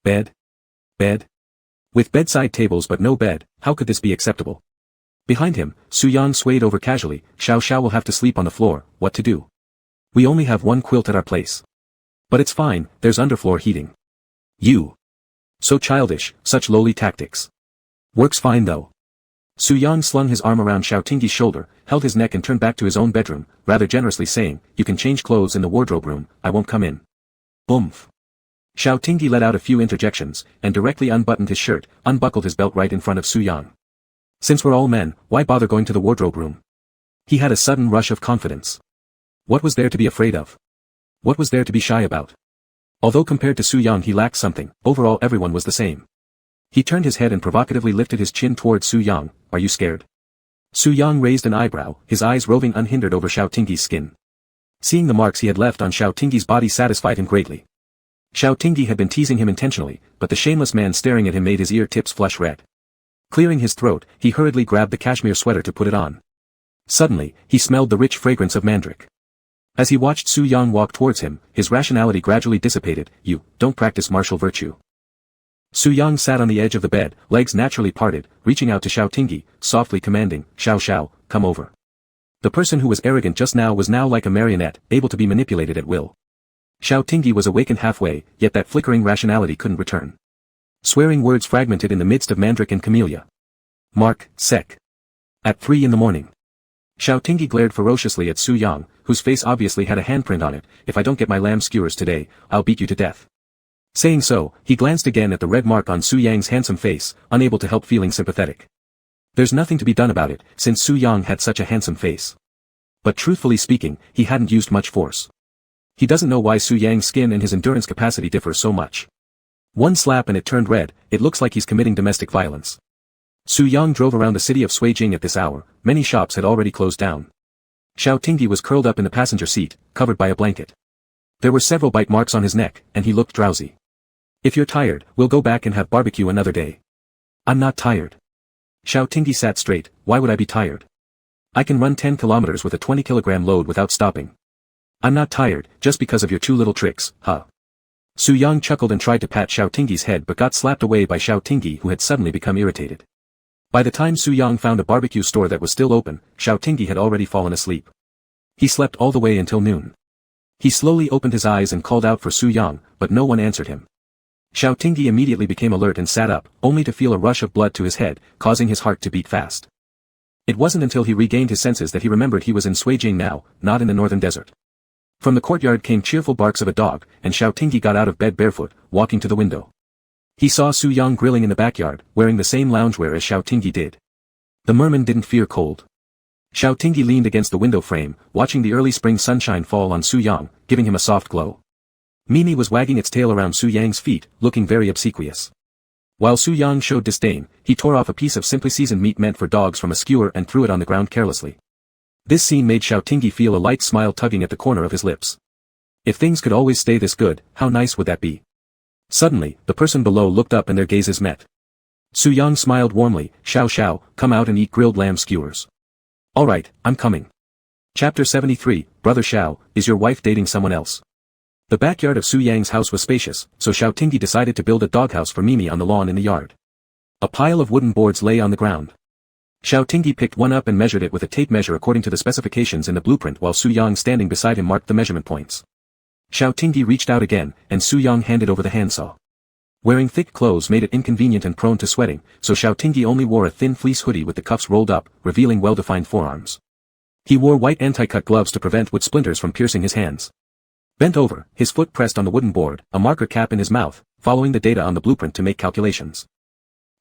Bed? Bed? With bedside tables but no bed, how could this be acceptable? Behind him, Su Yang swayed over casually. Xiao Xiao will have to sleep on the floor. What to do? We only have one quilt at our place. But it's fine, there's underfloor heating. You. So childish, such lowly tactics. Works fine though. Su Yang slung his arm around Xiao Tinggi's shoulder, held his neck and turned back to his own bedroom, rather generously saying, you can change clothes in the wardrobe room, I won't come in. Oomph. Xiao Tinggi let out a few interjections, and directly unbuttoned his shirt, unbuckled his belt right in front of Su Yang. Since we're all men, why bother going to the wardrobe room? He had a sudden rush of confidence. What was there to be afraid of? What was there to be shy about? Although compared to Su Yang he lacked something, overall everyone was the same. He turned his head and provocatively lifted his chin towards Su Yang. Are you scared? Su Yang raised an eyebrow, his eyes roving unhindered over Xiao Tinggi's skin. Seeing the marks he had left on Xiao Tinggi's body satisfied him greatly. Xiao Tinggi had been teasing him intentionally, but the shameless man staring at him made his ear tips flush red. Clearing his throat, he hurriedly grabbed the cashmere sweater to put it on. Suddenly, he smelled the rich fragrance of mandrake. As he watched Su Yang walk towards him, his rationality gradually dissipated. You don't practice martial virtue. Su Yang sat on the edge of the bed, legs naturally parted, reaching out to Xiao Tinggi, softly commanding, Xiao Xiao, come over. The person who was arrogant just now was now like a marionette, able to be manipulated at will. Xiao Tinggi was awakened halfway, yet that flickering rationality couldn't return. Swearing words fragmented in the midst of mandrake and camellia. Mark, sec. At 3 in the morning. Xiao Tinggi glared ferociously at Su Yang, whose face obviously had a handprint on it. If I don't get my lamb skewers today, I'll beat you to death. Saying so, he glanced again at the red mark on Su Yang's handsome face, unable to help feeling sympathetic. There's nothing to be done about it, since Su Yang had such a handsome face. But truthfully speaking, he hadn't used much force. He doesn't know why Su Yang's skin and his endurance capacity differ so much. One slap and it turned red, it looks like he's committing domestic violence. Su Yang drove around the city of Suijing at this hour, many shops had already closed down. Xiao Tinggi was curled up in the passenger seat, covered by a blanket. There were several bite marks on his neck, and he looked drowsy. If you're tired, we'll go back and have barbecue another day. I'm not tired. Xiao Tinggi sat straight. Why would I be tired? I can run 10 kilometers with a 20-kilogram load without stopping. I'm not tired, just because of your two little tricks, huh? Su Yang chuckled and tried to pat Xiao Tinggi's head but got slapped away by Xiao Tinggi who had suddenly become irritated. By the time Su Yang found a barbecue store that was still open, Xiao Tinggi had already fallen asleep. He slept all the way until noon. He slowly opened his eyes and called out for Su Yang, but no one answered him. Xiao Tinggi immediately became alert and sat up, only to feel a rush of blood to his head, causing his heart to beat fast. It wasn't until he regained his senses that he remembered he was in Suijing now, not in the northern desert. From the courtyard came cheerful barks of a dog, and Xiao Tinggi got out of bed barefoot, walking to the window. He saw Su Yang grilling in the backyard, wearing the same loungewear as Xiao Tinggi did. The merman didn't fear cold. Xiao Tinggi leaned against the window frame, watching the early spring sunshine fall on Su Yang, giving him a soft glow. Mimi was wagging its tail around Su Yang's feet, looking very obsequious. While Su Yang showed disdain, he tore off a piece of simply seasoned meat meant for dogs from a skewer and threw it on the ground carelessly. This scene made Xiao Tinggi feel a light smile tugging at the corner of his lips. If things could always stay this good, how nice would that be? Suddenly, the person below looked up and their gazes met. Su Yang smiled warmly. Xiao Xiao, come out and eat grilled lamb skewers. Alright, I'm coming. Chapter 73, Brother Xiao, is your wife dating someone else? The backyard of Su Yang's house was spacious, so Xiao Tinggi decided to build a doghouse for Mimi on the lawn in the yard. A pile of wooden boards lay on the ground. Xiao Tinggi picked one up and measured it with a tape measure according to the specifications in the blueprint while Su Yang standing beside him marked the measurement points. Xiao Tinggi reached out again, and Su Yang handed over the handsaw. Wearing thick clothes made it inconvenient and prone to sweating, so Xiao Tinggi only wore a thin fleece hoodie with the cuffs rolled up, revealing well-defined forearms. He wore white anti-cut gloves to prevent wood splinters from piercing his hands. Bent over, his foot pressed on the wooden board, a marker cap in his mouth, following the data on the blueprint to make calculations.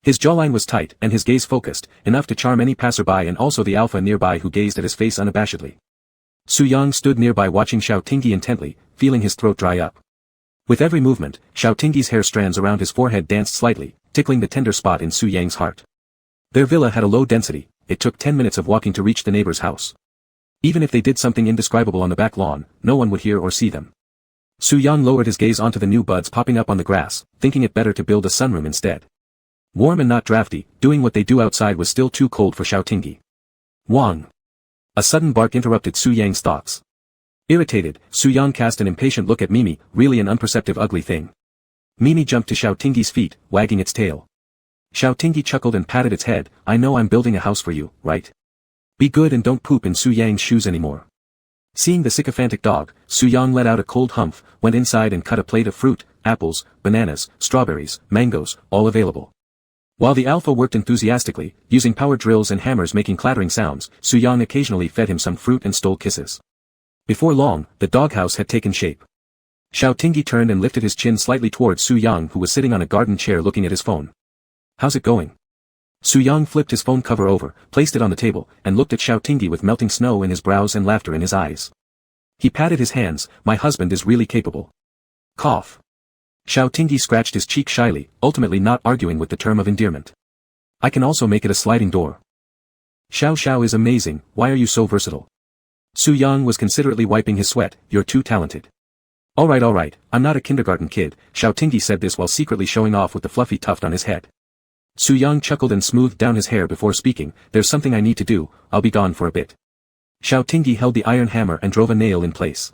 His jawline was tight and his gaze focused, enough to charm any passerby and also the alpha nearby who gazed at his face unabashedly. Su Yang stood nearby watching Xiao Tinggi intently, feeling his throat dry up. With every movement, Xiao Tinggi's hair strands around his forehead danced slightly, tickling the tender spot in Su Yang's heart. Their villa had a low density, it took 10 minutes of walking to reach the neighbor's house. Even if they did something indescribable on the back lawn, no one would hear or see them. Su Yang lowered his gaze onto the new buds popping up on the grass, thinking it better to build a sunroom instead. Warm and not drafty, doing what they do outside was still too cold for Xiao Tinggi. Wang! A sudden bark interrupted Su Yang's thoughts. Irritated, Su Yang cast an impatient look at Mimi, really an unperceptive ugly thing. Mimi jumped to Xiao Tinggi's feet, wagging its tail. Xiao Tingyi chuckled and patted its head. I know I'm building a house for you, right? Be good and don't poop in Su Yang's shoes anymore. Seeing the sycophantic dog, Su Yang let out a cold humph, went inside and cut a plate of fruit, apples, bananas, strawberries, mangoes, all available. While the alpha worked enthusiastically, using power drills and hammers making clattering sounds, Su Yang occasionally fed him some fruit and stole kisses. Before long, the doghouse had taken shape. Xiao Tingyi turned and lifted his chin slightly towards Su Yang, who was sitting on a garden chair looking at his phone. How's it going? Su Yang flipped his phone cover over, placed it on the table, and looked at Xiao Tingyi with melting snow in his brows and laughter in his eyes. He patted his hands. My husband is really capable. Cough. Xiao Tingyi scratched his cheek shyly, ultimately not arguing with the term of endearment. I can also make it a sliding door. Xiao Xiao is amazing, why are you so versatile? Su Yang was considerately wiping his sweat. You're too talented. Alright, I'm not a kindergarten kid. Xiao Tingyi said this while secretly showing off with the fluffy tuft on his head. Su Yang chuckled and smoothed down his hair before speaking. There's something I need to do, I'll be gone for a bit. Xiao Tingyi held the iron hammer and drove a nail in place.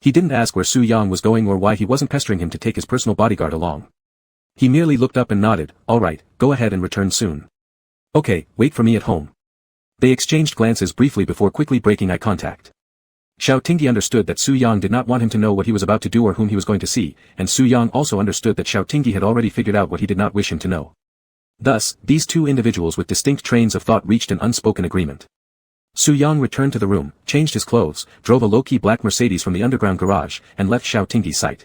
He didn't ask where Su Yang was going or why he wasn't pestering him to take his personal bodyguard along. He merely looked up and nodded. Alright, go ahead and return soon. Okay, wait for me at home. They exchanged glances briefly before quickly breaking eye contact. Xiao Tingyi understood that Su Yang did not want him to know what he was about to do or whom he was going to see, and Su Yang also understood that Xiao Tingyi had already figured out what he did not wish him to know. Thus, these two individuals with distinct trains of thought reached an unspoken agreement. Su Yang returned to the room, changed his clothes, drove a low-key black Mercedes from the underground garage, and left Xiao Tingyi's sight.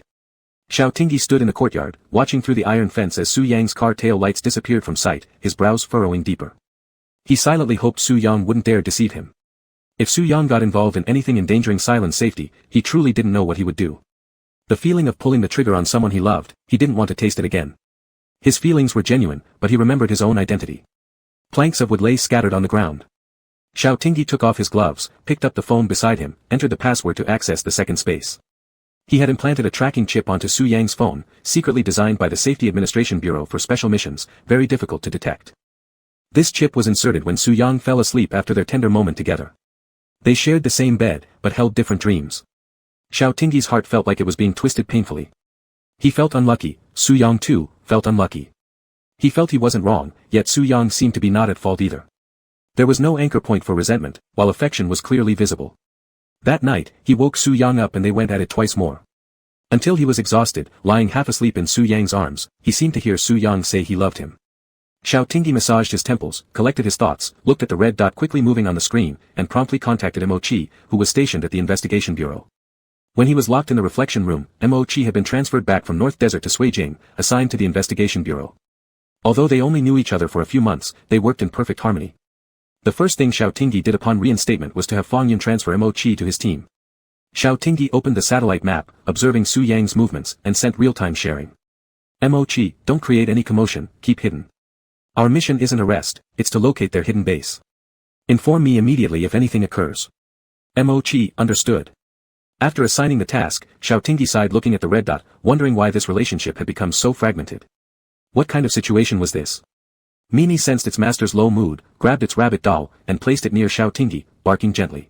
Xiao Tingyi stood in the courtyard, watching through the iron fence as Su Yang's car tail lights disappeared from sight, his brows furrowing deeper. He silently hoped Su Yang wouldn't dare deceive him. If Su Yang got involved in anything endangering Silen's safety, he truly didn't know what he would do. The feeling of pulling the trigger on someone he loved, he didn't want to taste it again. His feelings were genuine, but he remembered his own identity. Planks of wood lay scattered on the ground. Xiao Tingyi took off his gloves, picked up the phone beside him, entered the password to access the second space. He had implanted a tracking chip onto Su Yang's phone, secretly designed by the Safety Administration Bureau for special missions, very difficult to detect. This chip was inserted when Su Yang fell asleep after their tender moment together. They shared the same bed, but held different dreams. Xiao Tingyi's heart felt like it was being twisted painfully. He felt unlucky. Su Yang too, felt unlucky. He felt he wasn't wrong, yet Su Yang seemed to be not at fault either. There was no anchor point for resentment, while affection was clearly visible. That night, he woke Su Yang up and they went at it twice more. Until he was exhausted, lying half asleep in Su Yang's arms, he seemed to hear Su Yang say he loved him. Xiao Tingyi massaged his temples, collected his thoughts, looked at the red dot quickly moving on the screen, and promptly contacted Mo Chi, who was stationed at the investigation bureau. When he was locked in the reflection room, Mo Chi had been transferred back from North Desert to Suijing, assigned to the investigation bureau. Although they only knew each other for a few months, they worked in perfect harmony. The first thing Xiao Tingyi did upon reinstatement was to have Fang Yun transfer Mo Chi to his team. Xiao Tingyi opened the satellite map, observing Su Yang's movements, and sent real-time sharing. Mo Chi, don't create any commotion, keep hidden. Our mission isn't arrest, it's to locate their hidden base. Inform me immediately if anything occurs. Mo Chi understood. After assigning the task, Xiao Tingyi sighed looking at the red dot, wondering why this relationship had become so fragmented. What kind of situation was this? Mimi sensed its master's low mood, grabbed its rabbit doll, and placed it near Xiao Tingyi, barking gently.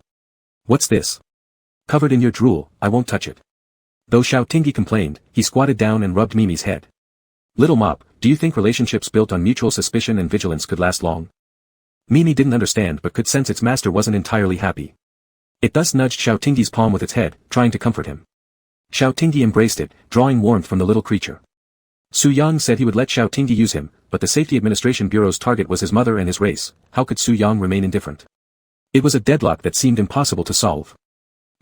What's this? Covered in your drool, I won't touch it. Though Xiao Tingyi complained, he squatted down and rubbed Mimi's head. Little Mop, do you think relationships built on mutual suspicion and vigilance could last long? Mimi didn't understand but could sense its master wasn't entirely happy. It thus nudged Xiao Tingyi's palm with its head, trying to comfort him. Xiao Tingyi embraced it, drawing warmth from the little creature. Su Yang said he would let Xiao Tingyi use him, but the Safety Administration Bureau's target was his mother and his race. How could Su Yang remain indifferent? It was a deadlock that seemed impossible to solve.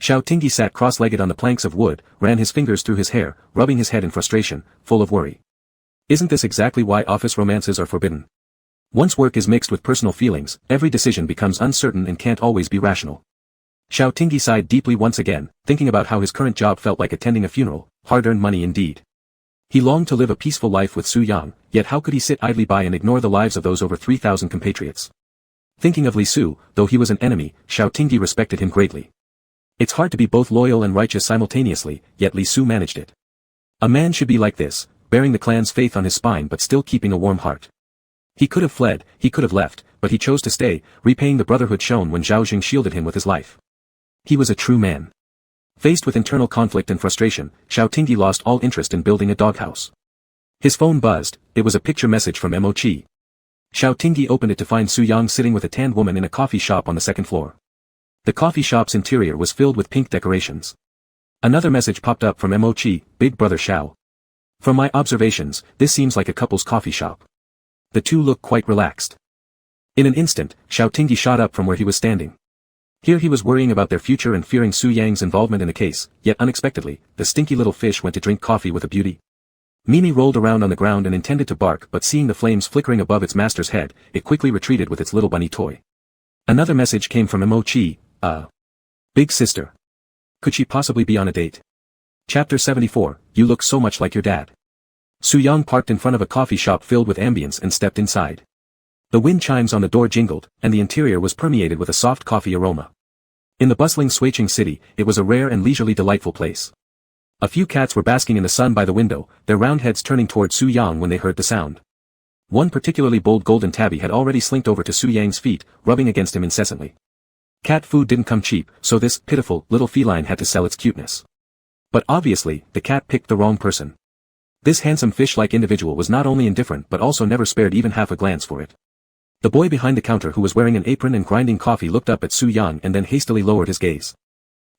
Xiao Tingyi sat cross-legged on the planks of wood, ran his fingers through his hair, rubbing his head in frustration, full of worry. Isn't this exactly why office romances are forbidden? Once work is mixed with personal feelings, every decision becomes uncertain and can't always be rational. Xiao Tingyi sighed deeply once again, thinking about how his current job felt like attending a funeral, hard-earned money indeed. He longed to live a peaceful life with Su Yang, yet how could he sit idly by and ignore the lives of those over 3,000 compatriots? Thinking of Li Su, though he was an enemy, Xiao Tingyi respected him greatly. It's hard to be both loyal and righteous simultaneously, yet Li Su managed it. A man should be like this, bearing the clan's faith on his spine but still keeping a warm heart. He could have fled, he could have left, but he chose to stay, repaying the brotherhood shown when Zhao Jing shielded him with his life. He was a true man. Faced with internal conflict and frustration, Xiao Tingyi lost all interest in building a doghouse. His phone buzzed. It was a picture message from Mo Chi. Xiao Tingyi opened it to find Su Yang sitting with a tanned woman in a coffee shop on the second floor. The coffee shop's interior was filled with pink decorations. Another message popped up from Mo Chi, Big Brother Xiao. From my observations, this seems like a couple's coffee shop. The two look quite relaxed. In an instant, Xiao Tingyi shot up from where he was standing. Here he was worrying about their future and fearing Su Yang's involvement in the case, yet unexpectedly, the stinky little fish went to drink coffee with a beauty. Mimi rolled around on the ground and intended to bark, but seeing the flames flickering above its master's head, it quickly retreated with its little bunny toy. Another message came from Mo Chi, big sister. Could she possibly be on a date? Chapter 74, You look so much like your dad. Su Yang parked in front of a coffee shop filled with ambience and stepped inside. The wind chimes on the door jingled, and the interior was permeated with a soft coffee aroma. In the bustling Suicheng city, it was a rare and leisurely delightful place. A few cats were basking in the sun by the window, their round heads turning toward Su Yang when they heard the sound. One particularly bold golden tabby had already slinked over to Su Yang's feet, rubbing against him incessantly. Cat food didn't come cheap, so this pitiful little feline had to sell its cuteness. But obviously, the cat picked the wrong person. This handsome fish-like individual was not only indifferent but also never spared even half a glance for it. The boy behind the counter who was wearing an apron and grinding coffee looked up at Su Yang and then hastily lowered his gaze.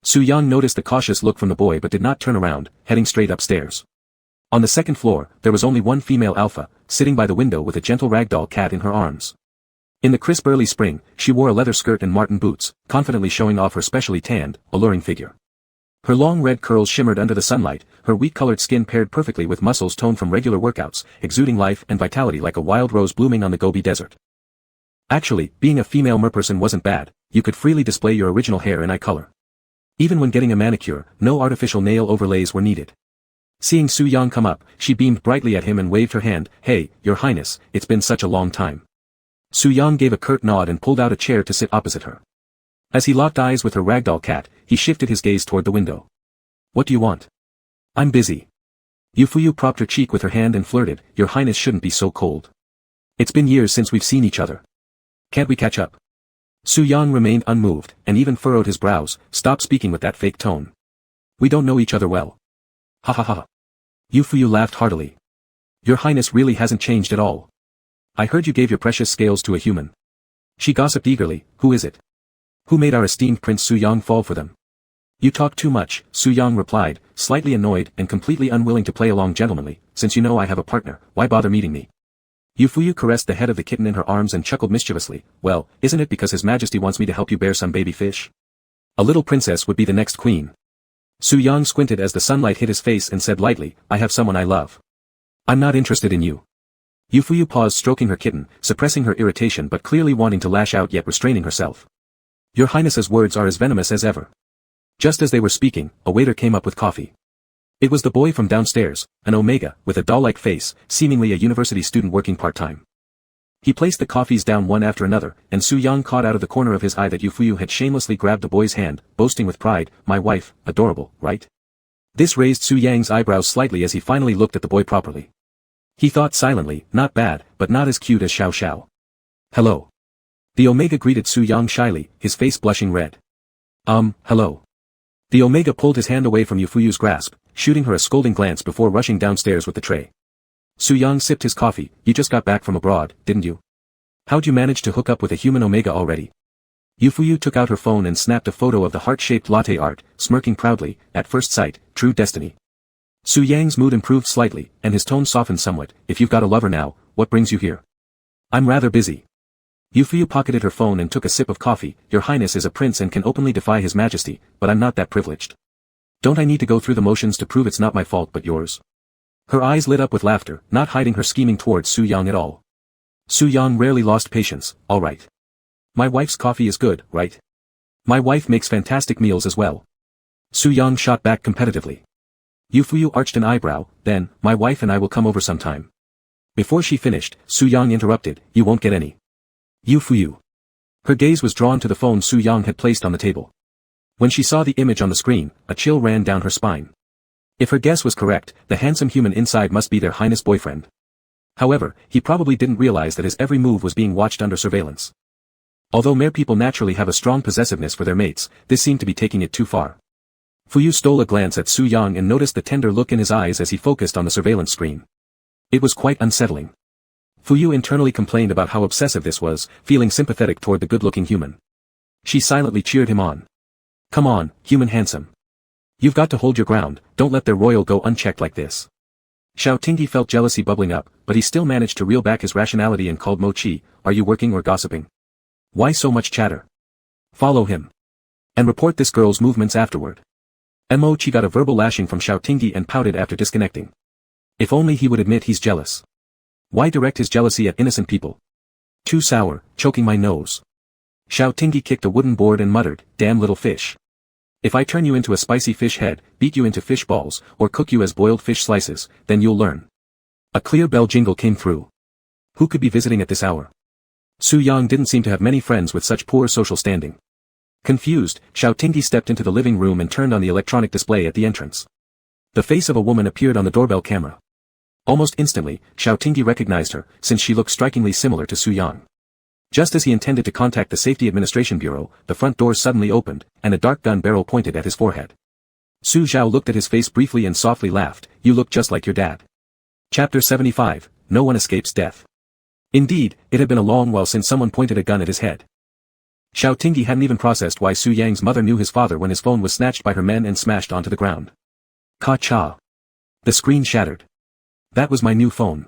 Su Yang noticed the cautious look from the boy but did not turn around, heading straight upstairs. On the second floor, there was only one female alpha, sitting by the window with a gentle ragdoll cat in her arms. In the crisp early spring, she wore a leather skirt and marten boots, confidently showing off her specially tanned, alluring figure. Her long red curls shimmered under the sunlight, her wheat-colored skin paired perfectly with muscles toned from regular workouts, exuding life and vitality like a wild rose blooming on the Gobi Desert. Actually, being a female merperson wasn't bad, you could freely display your original hair and eye color. Even when getting a manicure, no artificial nail overlays were needed. Seeing Su Yang come up, she beamed brightly at him and waved her hand, "Hey, your highness, it's been such a long time." Su Yang gave a curt nod and pulled out a chair to sit opposite her. As he locked eyes with her ragdoll cat, he shifted his gaze toward the window. "What do you want?" "I'm busy." Yu Fuyu propped her cheek with her hand and flirted, "Your highness shouldn't be so cold. It's been years since we've seen each other. Can't we catch up?" Su Yang remained unmoved, and even furrowed his brows. "Stop speaking with that fake tone. We don't know each other well." "Ha ha ha." Yu Fuyu laughed heartily. "Your highness really hasn't changed at all. I heard you gave your precious scales to a human." She gossiped eagerly, "Who is it? Who made our esteemed Prince Su Yang fall for them?" "You talk too much," Su Yang replied, slightly annoyed and completely unwilling to play along gentlemanly. "Since you know I have a partner, why bother meeting me?" Yu Fuyu caressed the head of the kitten in her arms and chuckled mischievously. "Well, isn't it because His Majesty wants me to help you bear some baby fish? A little princess would be the next queen." Su Yang squinted as the sunlight hit his face and said lightly, "I have someone I love. I'm not interested in you." Yu Fuyu paused, stroking her kitten, suppressing her irritation but clearly wanting to lash out yet restraining herself. "Your highness's words are as venomous as ever." Just as they were speaking, a waiter came up with coffee. It was the boy from downstairs, an omega, with a doll-like face, seemingly a university student working part-time. He placed the coffees down one after another, and Su Yang caught out of the corner of his eye that Yu Fuyu had shamelessly grabbed the boy's hand, boasting with pride, "My wife, adorable, right?" This raised Su Yang's eyebrows slightly as he finally looked at the boy properly. He thought silently, "Not bad, but not as cute as Xiao Xiao." "Hello." The omega greeted Su Yang shyly, his face blushing red. Hello." The omega pulled his hand away from Yu Fuyu's grasp, shooting her a scolding glance before rushing downstairs with the tray. Su Yang sipped his coffee. "You just got back from abroad, didn't you? How'd you manage to hook up with a human omega already?" Yu Fuyu took out her phone and snapped a photo of the heart-shaped latte art, smirking proudly, "At first sight, true destiny." Su Yang's mood improved slightly, and his tone softened somewhat. "If you've got a lover now, what brings you here?" "I'm rather busy." Yu Fuyu pocketed her phone and took a sip of coffee. "Your highness is a prince and can openly defy His Majesty, but I'm not that privileged. Don't I need to go through the motions to prove it's not my fault but yours?" Her eyes lit up with laughter, not hiding her scheming towards Su Yang at all. Su Yang rarely lost patience. "All right. My wife's coffee is good, right? My wife makes fantastic meals as well." Su Yang shot back competitively. Yu Fuyu arched an eyebrow, then, "My wife and I will come over sometime." Before she finished, Su Yang interrupted, "You won't get any." Yu Fuyu. Her gaze was drawn to the phone Su Yang had placed on the table. When she saw the image on the screen, a chill ran down her spine. If her guess was correct, the handsome human inside must be their highness boyfriend. However, he probably didn't realize that his every move was being watched under surveillance. Although mere people naturally have a strong possessiveness for their mates, this seemed to be taking it too far. Fuyu stole a glance at Su Yang and noticed the tender look in his eyes as he focused on the surveillance screen. It was quite unsettling. Fuyu internally complained about how obsessive this was, feeling sympathetic toward the good-looking human. She silently cheered him on. Come on, human handsome. You've got to hold your ground, don't let their royal go unchecked like this. Xiao Tingyi felt jealousy bubbling up, but he still managed to reel back his rationality and called Mo Chi, are you working or gossiping? Why so much chatter? Follow him. And report this girl's movements afterward. Mo Chi got a verbal lashing from Xiao Tingyi and pouted after disconnecting. If only he would admit he's jealous. Why direct his jealousy at innocent people? Too sour, choking my nose. Xiao Tingyi kicked a wooden board and muttered, damn little fish. If I turn you into a spicy fish head, beat you into fish balls, or cook you as boiled fish slices, then you'll learn. A clear bell jingle came through. Who could be visiting at this hour? Su Yang didn't seem to have many friends with such poor social standing. Confused, Xiao Tingyi stepped into the living room and turned on the electronic display at the entrance. The face of a woman appeared on the doorbell camera. Almost instantly, Xiao Tingyi recognized her, since she looked strikingly similar to Su Yang. Just as he intended to contact the Safety Administration Bureau, the front door suddenly opened, and a dark gun barrel pointed at his forehead. Su Zhao looked at his face briefly and softly laughed, you look just like your dad. Chapter 75, No One Escapes Death. Indeed, it had been a long while since someone pointed a gun at his head. Xiao Tingyi hadn't even processed why Su Yang's mother knew his father when his phone was snatched by her men and smashed onto the ground. Ka-cha. The screen shattered. That was my new phone.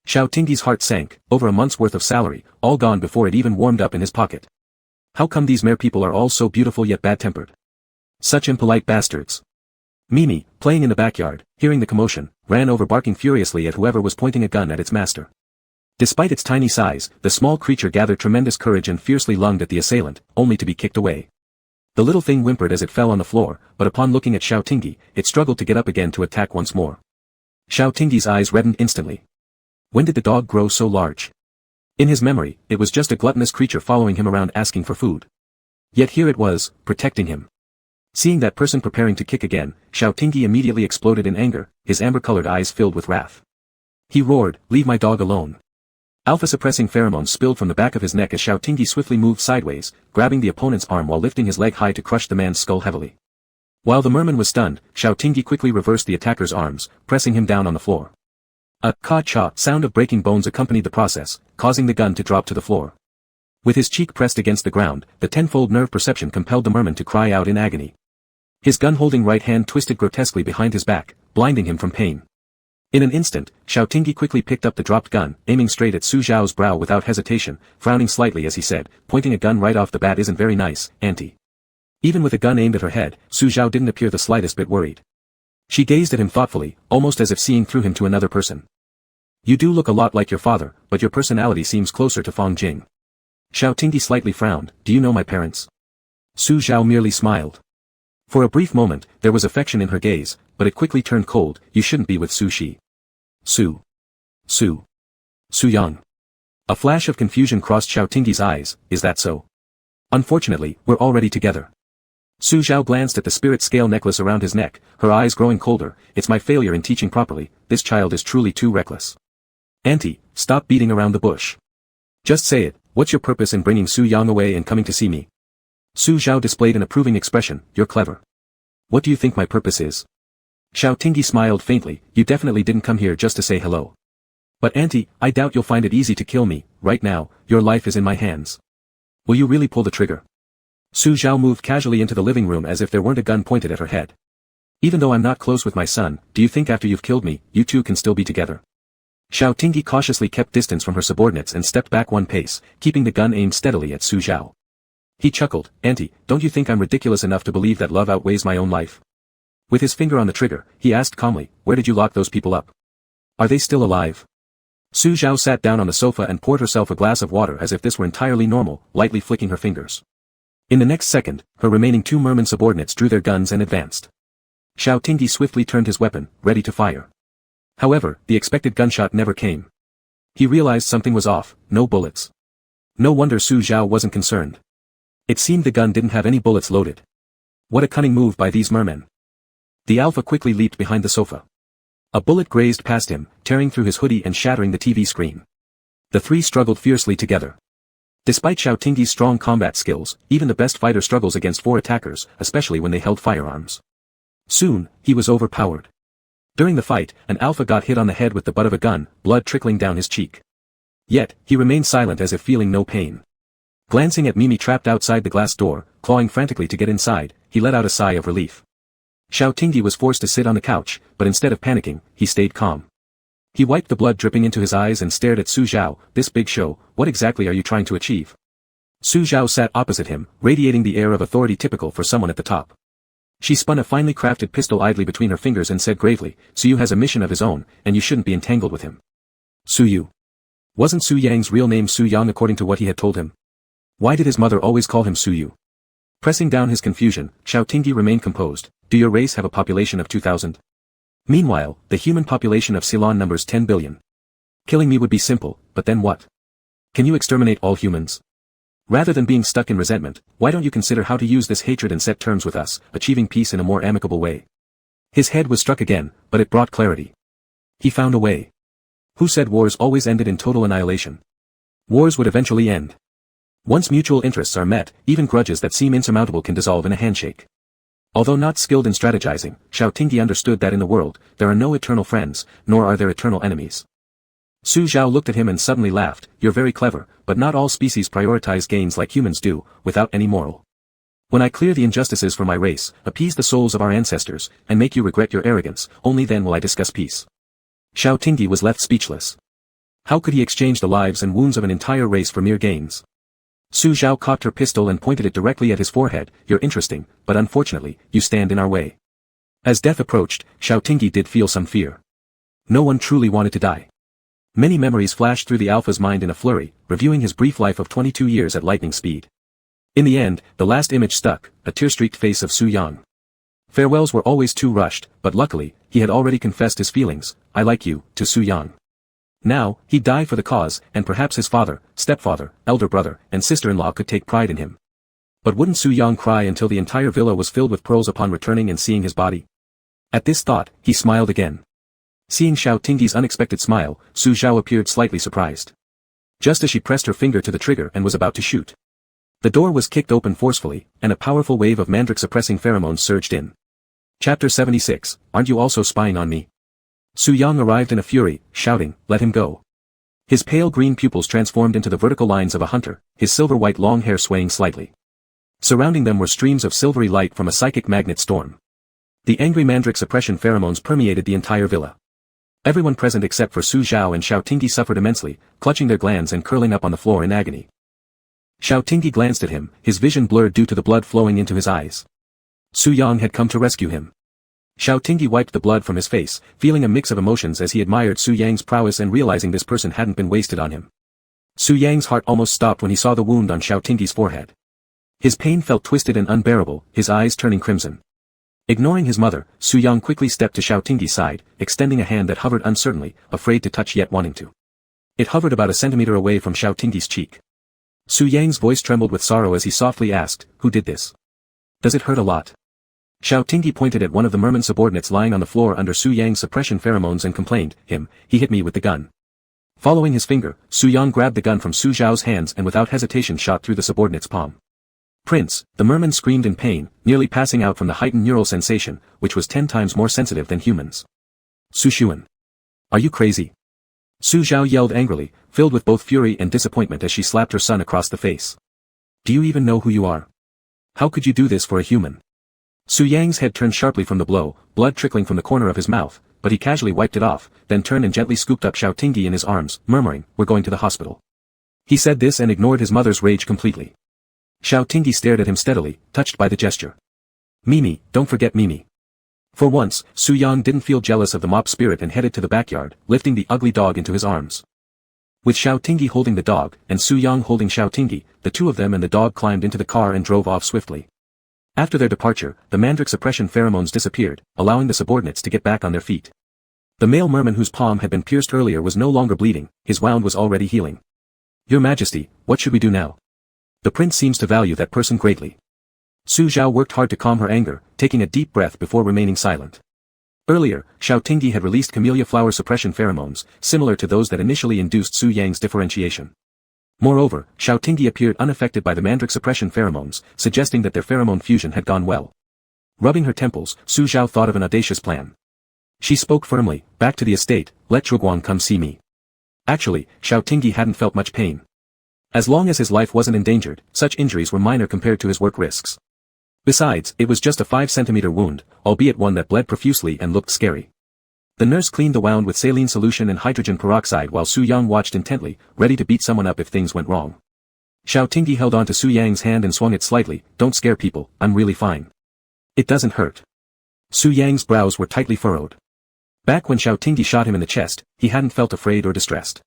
Xiao Tingyi's heart sank, over a month's worth of salary, all gone before it even warmed up in his pocket. How come these mere people are all so beautiful yet bad-tempered? Such impolite bastards. Mimi, playing in the backyard, hearing the commotion, ran over barking furiously at whoever was pointing a gun at its master. Despite its tiny size, the small creature gathered tremendous courage and fiercely lunged at the assailant, only to be kicked away. The little thing whimpered as it fell on the floor, but upon looking at Xiao Tingyi, it struggled to get up again to attack once more. Xiao Tingyi's eyes reddened instantly. When did the dog grow so large? In his memory, it was just a gluttonous creature following him around asking for food. Yet here it was, protecting him. Seeing that person preparing to kick again, Xiao Tingyi immediately exploded in anger, his amber-colored eyes filled with wrath. He roared, leave my dog alone. Alpha-suppressing pheromones spilled from the back of his neck as Xiao Tingyi swiftly moved sideways, grabbing the opponent's arm while lifting his leg high to crush the man's skull heavily. While the merman was stunned, Xiao Tingyi quickly reversed the attacker's arms, pressing him down on the floor. A ka-cha sound of breaking bones accompanied the process, causing the gun to drop to the floor. With his cheek pressed against the ground, the tenfold nerve perception compelled the merman to cry out in agony. His gun-holding right hand twisted grotesquely behind his back, blinding him from pain. In an instant, Xiao Tingyi quickly picked up the dropped gun, aiming straight at Su Zhao's brow without hesitation, frowning slightly as he said, pointing a gun right off the bat isn't very nice, auntie. Even with a gun aimed at her head, Su Zhao didn't appear the slightest bit worried. She gazed at him thoughtfully, almost as if seeing through him to another person. You do look a lot like your father, but your personality seems closer to Fang Jing. Xiao Tingyi slightly frowned, do you know my parents? Su Zhao merely smiled. For a brief moment, there was affection in her gaze, but it quickly turned cold, you shouldn't be with Su Shi. Su Yang. A flash of confusion crossed Xiao Tingyi's eyes, is that so? Unfortunately, we're already together. Su Zhao glanced at the spirit scale necklace around his neck, her eyes growing colder, it's my failure in teaching properly, this child is truly too reckless. Auntie, stop beating around the bush. Just say it, what's your purpose in bringing Su Yang away and coming to see me? Su Zhao displayed an approving expression, you're clever. What do you think my purpose is? Xiao Tingyi smiled faintly, you definitely didn't come here just to say hello. But auntie, I doubt you'll find it easy to kill me, right now, your life is in my hands. Will you really pull the trigger? Su Zhao moved casually into the living room as if there weren't a gun pointed at her head. Even though I'm not close with my son, do you think after you've killed me, you two can still be together? Xiao Tingyi cautiously kept distance from her subordinates and stepped back one pace, keeping the gun aimed steadily at Su Zhao. He chuckled, auntie, don't you think I'm ridiculous enough to believe that love outweighs my own life? With his finger on the trigger, he asked calmly, where did you lock those people up? Are they still alive? Su Zhao sat down on the sofa and poured herself a glass of water as if this were entirely normal, lightly flicking her fingers. In the next second, her remaining two merman subordinates drew their guns and advanced. Xiao Tingyi swiftly turned his weapon, ready to fire. However, the expected gunshot never came. He realized something was off, no bullets. No wonder Su Zhao wasn't concerned. It seemed the gun didn't have any bullets loaded. What a cunning move by these mermen. The alpha quickly leaped behind the sofa. A bullet grazed past him, tearing through his hoodie and shattering the TV screen. The three struggled fiercely together. Despite Xiao Tingyi's strong combat skills, even the best fighter struggles against four attackers, especially when they held firearms. Soon, he was overpowered. During the fight, an alpha got hit on the head with the butt of a gun, blood trickling down his cheek. Yet, he remained silent as if feeling no pain. Glancing at Mimi trapped outside the glass door, clawing frantically to get inside, he let out a sigh of relief. Xiao Tingyi was forced to sit on the couch, but instead of panicking, he stayed calm. He wiped the blood dripping into his eyes and stared at Su Zhao. "This big show, what exactly are you trying to achieve?" Su Zhao sat opposite him, radiating the air of authority typical for someone at the top. She spun a finely crafted pistol idly between her fingers and said gravely, "Su Yu has a mission of his own, and you shouldn't be entangled with him." Su Yu. Wasn't Su Yang's real name Su Yang according to what he had told him? Why did his mother always call him Su Yu? Pressing down his confusion, Xiao Tingyi remained composed. "Do your race have a population of 2,000? Meanwhile, the human population of Ceylon numbers 10 billion. Killing me would be simple, but then what? Can you exterminate all humans? Rather than being stuck in resentment, why don't you consider how to use this hatred and set terms with us, achieving peace in a more amicable way?" His head was struck again, but it brought clarity. He found a way. Who said wars always ended in total annihilation? Wars would eventually end. Once mutual interests are met, even grudges that seem insurmountable can dissolve in a handshake. Although not skilled in strategizing, Xiao Tingyi understood that in the world, there are no eternal friends, nor are there eternal enemies. Su Zhao looked at him and suddenly laughed. "You're very clever, but not all species prioritize gains like humans do, without any moral. When I clear the injustices for my race, appease the souls of our ancestors, and make you regret your arrogance, only then will I discuss peace." Xiao Tingyi was left speechless. How could he exchange the lives and wounds of an entire race for mere gains? Su Zhao cocked her pistol and pointed it directly at his forehead. "You're interesting, but unfortunately, you stand in our way." As death approached, Xiao Tingyi did feel some fear. No one truly wanted to die. Many memories flashed through the Alpha's mind in a flurry, reviewing his brief life of 22 years at lightning speed. In the end, the last image stuck, a tear-streaked face of Su Yang. Farewells were always too rushed, but luckily, he had already confessed his feelings, "I like you," to Su Yang. Now, he'd die for the cause, and perhaps his father, stepfather, elder brother, and sister-in-law could take pride in him. But wouldn't Su Yang cry until the entire villa was filled with pearls upon returning and seeing his body? At this thought, he smiled again. Seeing Xiao Tingyi's unexpected smile, Su Zhao appeared slightly surprised. Just as she pressed her finger to the trigger and was about to shoot. The door was kicked open forcefully, and a powerful wave of mandrake-suppressing pheromones surged in. Chapter 76, Aren't you also spying on me? Su Yang arrived in a fury, shouting, "Let him go." His pale green pupils transformed into the vertical lines of a hunter, his silver-white long hair swaying slightly. Surrounding them were streams of silvery light from a psychic magnet storm. The angry mandrake suppression pheromones permeated the entire villa. Everyone present except for Su Zhao and Xiao Tingyi suffered immensely, clutching their glands and curling up on the floor in agony. Xiao Tingyi glanced at him, his vision blurred due to the blood flowing into his eyes. Su Yang had come to rescue him. Xiao Tingyi wiped the blood from his face, feeling a mix of emotions as he admired Su Yang's prowess and realizing this person hadn't been wasted on him. Su Yang's heart almost stopped when he saw the wound on Xiao Tingyi's forehead. His pain felt twisted and unbearable, his eyes turning crimson. Ignoring his mother, Su Yang quickly stepped to Xiao Tingyi's side, extending a hand that hovered uncertainly, afraid to touch yet wanting to. It hovered about a centimeter away from Xiao Tingyi's cheek. Su Yang's voice trembled with sorrow as he softly asked, "Who did this? Does it hurt a lot?" Xiao Tingyi pointed at one of the merman subordinates lying on the floor under Su Yang's suppression pheromones and complained, He hit me with the gun." Following his finger, Su Yang grabbed the gun from Su Zhao's hands and without hesitation shot through the subordinate's palm. "Prince," the merman screamed in pain, nearly passing out from the heightened neural sensation, which was 10 times more sensitive than humans. "Su Xuan. Are you crazy?" Su Zhao yelled angrily, filled with both fury and disappointment as she slapped her son across the face. "Do you even know who you are? How could you do this for a human?" Su Yang's head turned sharply from the blow, blood trickling from the corner of his mouth, but he casually wiped it off, then turned and gently scooped up Xiao Tingyi in his arms, murmuring, "We're going to the hospital." He said this and ignored his mother's rage completely. Xiao Tingyi stared at him steadily, touched by the gesture. "Mimi, don't forget Mimi." For once, Su Yang didn't feel jealous of the mop spirit and headed to the backyard, lifting the ugly dog into his arms. With Xiao Tingyi holding the dog, and Su Yang holding Xiao Tingyi, the two of them and the dog climbed into the car and drove off swiftly. After their departure, the mandrake suppression pheromones disappeared, allowing the subordinates to get back on their feet. The male merman whose palm had been pierced earlier was no longer bleeding, his wound was already healing. "Your Majesty, what should we do now? The prince seems to value that person greatly." Su Zhao worked hard to calm her anger, taking a deep breath before remaining silent. Earlier, Xiao Tingyi had released camellia flower suppression pheromones, similar to those that initially induced Su Yang's differentiation. Moreover, Xiao Tingyi appeared unaffected by the mandrake suppression pheromones, suggesting that their pheromone fusion had gone well. Rubbing her temples, Su Zhao thought of an audacious plan. She spoke firmly, back to the estate, let Chuguang come see me. Actually, Xiao Tingyi hadn't felt much pain. As long as his life wasn't endangered, such injuries were minor compared to his work risks. Besides, it was just a 5-centimeter wound, albeit one that bled profusely and looked scary. The nurse cleaned the wound with saline solution and hydrogen peroxide while Su Yang watched intently, ready to beat someone up if things went wrong. Xiao Tingyi held on to Su Yang's hand and swung it slightly, don't scare people, I'm really fine. It doesn't hurt. Su Yang's brows were tightly furrowed. Back when Xiao Tingyi shot him in the chest, he hadn't felt afraid or distressed.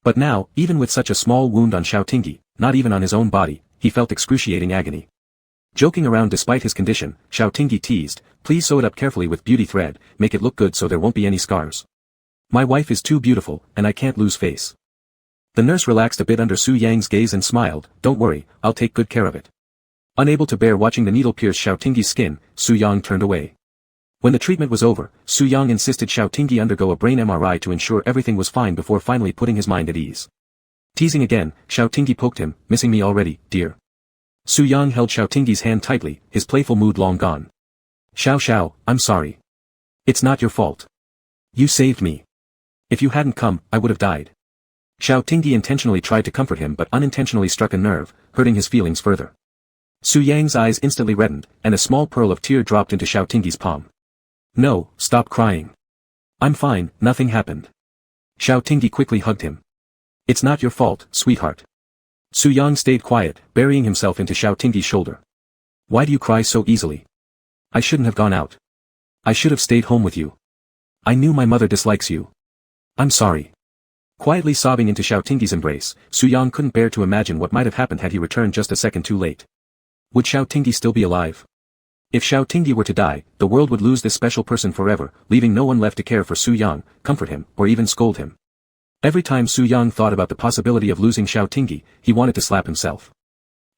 But now, even with such a small wound on Xiao Tingyi, not even on his own body, he felt excruciating agony. Joking around despite his condition, Xiao Tingyi teased, please sew it up carefully with beauty thread, make it look good so there won't be any scars. My wife is too beautiful, and I can't lose face. The nurse relaxed a bit under Su Yang's gaze and smiled, don't worry, I'll take good care of it. Unable to bear watching the needle pierce Xiao Tingyi's skin, Su Yang turned away. When the treatment was over, Su Yang insisted Xiao Tingyi undergo a brain MRI to ensure everything was fine before finally putting his mind at ease. Teasing again, Xiao Tingyi poked him, missing me already, dear. Su Yang held Xiao Tingyi's hand tightly, his playful mood long gone. Xiao, I'm sorry. It's not your fault. You saved me. If you hadn't come, I would have died. Xiao Tingyi intentionally tried to comfort him but unintentionally struck a nerve, hurting his feelings further. Su Yang's eyes instantly reddened, and a small pearl of tear dropped into Xiao Tingyi's palm. No, stop crying. I'm fine, nothing happened. Xiao Tingyi quickly hugged him. It's not your fault, sweetheart. Su Yang stayed quiet, burying himself into Xiao Tingyi's shoulder. Why do you cry so easily? I shouldn't have gone out. I should have stayed home with you. I knew my mother dislikes you. I'm sorry. Quietly sobbing into Xiao Tingyi's embrace, Su Yang couldn't bear to imagine what might have happened had he returned just a second too late. Would Xiao Tingyi still be alive? If Xiao Tingyi were to die, the world would lose this special person forever, leaving no one left to care for Su Yang, comfort him, or even scold him. Every time Su Yang thought about the possibility of losing Xiao Tingyi, he wanted to slap himself.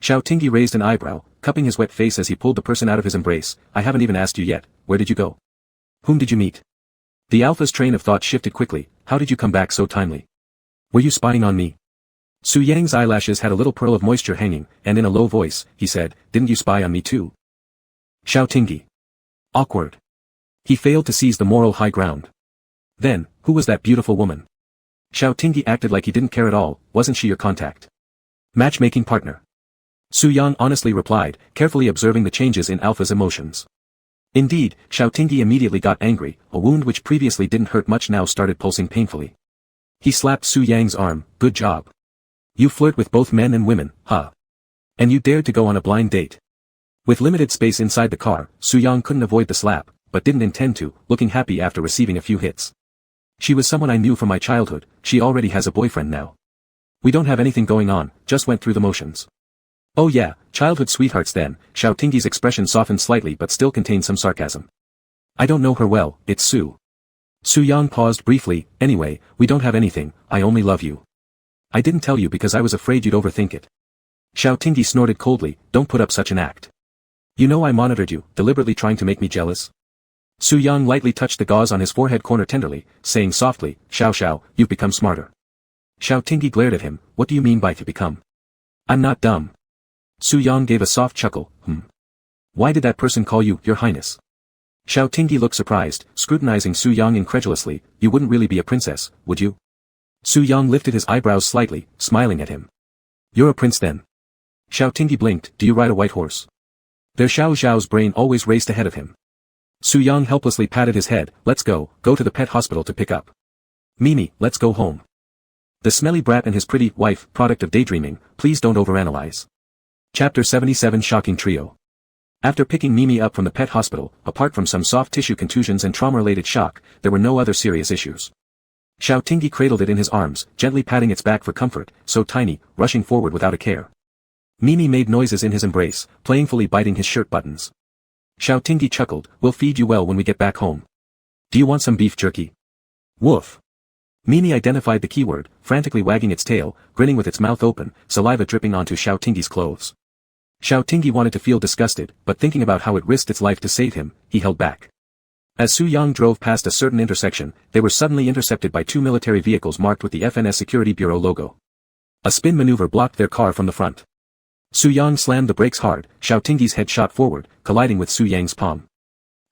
Xiao Tingyi raised an eyebrow, cupping his wet face as he pulled the person out of his embrace. I haven't even asked you yet, where did you go? Whom did you meet? The Alpha's train of thought shifted quickly, how did you come back so timely? Were you spying on me? Su Yang's eyelashes had a little pearl of moisture hanging, and in a low voice, he said, didn't you spy on me too? Xiao Tingyi. Awkward. He failed to seize the moral high ground. Then, who was that beautiful woman? Xiao Tingyi acted like he didn't care at all, wasn't she your contact? Matchmaking partner. Su Yang honestly replied, carefully observing the changes in Alpha's emotions. Indeed, Xiao Tingyi immediately got angry, a wound which previously didn't hurt much now started pulsing painfully. He slapped Su Yang's arm, good job. You flirt with both men and women, huh? And you dared to go on a blind date. With limited space inside the car, Su Yang couldn't avoid the slap, but didn't intend to, looking happy after receiving a few hits. She was someone I knew from my childhood, she already has a boyfriend now. We don't have anything going on, just went through the motions. Oh yeah, childhood sweethearts then, Xiao Tingyi's expression softened slightly but still contained some sarcasm. I don't know her well, it's Su. Su Yang paused briefly, anyway, we don't have anything, I only love you. I didn't tell you because I was afraid you'd overthink it. Xiao Tingyi snorted coldly, don't put up such an act. You know I monitored you, deliberately trying to make me jealous. Su Yang lightly touched the gauze on his forehead corner tenderly, saying softly, Xiao, you've become smarter. Xiao Tingyi glared at him, what do you mean by to become? I'm not dumb. Su Yang gave a soft chuckle, Why did that person call you, Your Highness? Xiao Tingyi looked surprised, scrutinizing Su Yang incredulously, you wouldn't really be a princess, would you? Su Yang lifted his eyebrows slightly, smiling at him. You're a prince then. Xiao Tingyi blinked, do you ride a white horse? Their Xiao Zhao's brain always raced ahead of him. Su Yang helplessly patted his head, let's go to the pet hospital to pick up. Mimi, let's go home. The smelly brat and his pretty wife, product of daydreaming, please don't overanalyze. Chapter 77 Shocking Trio. After picking Mimi up from the pet hospital, apart from some soft tissue contusions and trauma-related shock, there were no other serious issues. Xiao Tingyi cradled it in his arms, gently patting its back for comfort, so tiny, rushing forward without a care. Mimi made noises in his embrace, playfully biting his shirt buttons. Xiao Tingyi chuckled, we'll feed you well when we get back home. Do you want some beef jerky? Woof. Mimi identified the keyword, frantically wagging its tail, grinning with its mouth open, saliva dripping onto Xiao Tingyi's clothes. Xiao Tingyi wanted to feel disgusted, but thinking about how it risked its life to save him, he held back. As Su Yang drove past a certain intersection, they were suddenly intercepted by two military vehicles marked with the FNS Security Bureau logo. A spin maneuver blocked their car from the front. Su Yang slammed the brakes hard, Xiao Tingyi's head shot forward, colliding with Su Yang's palm.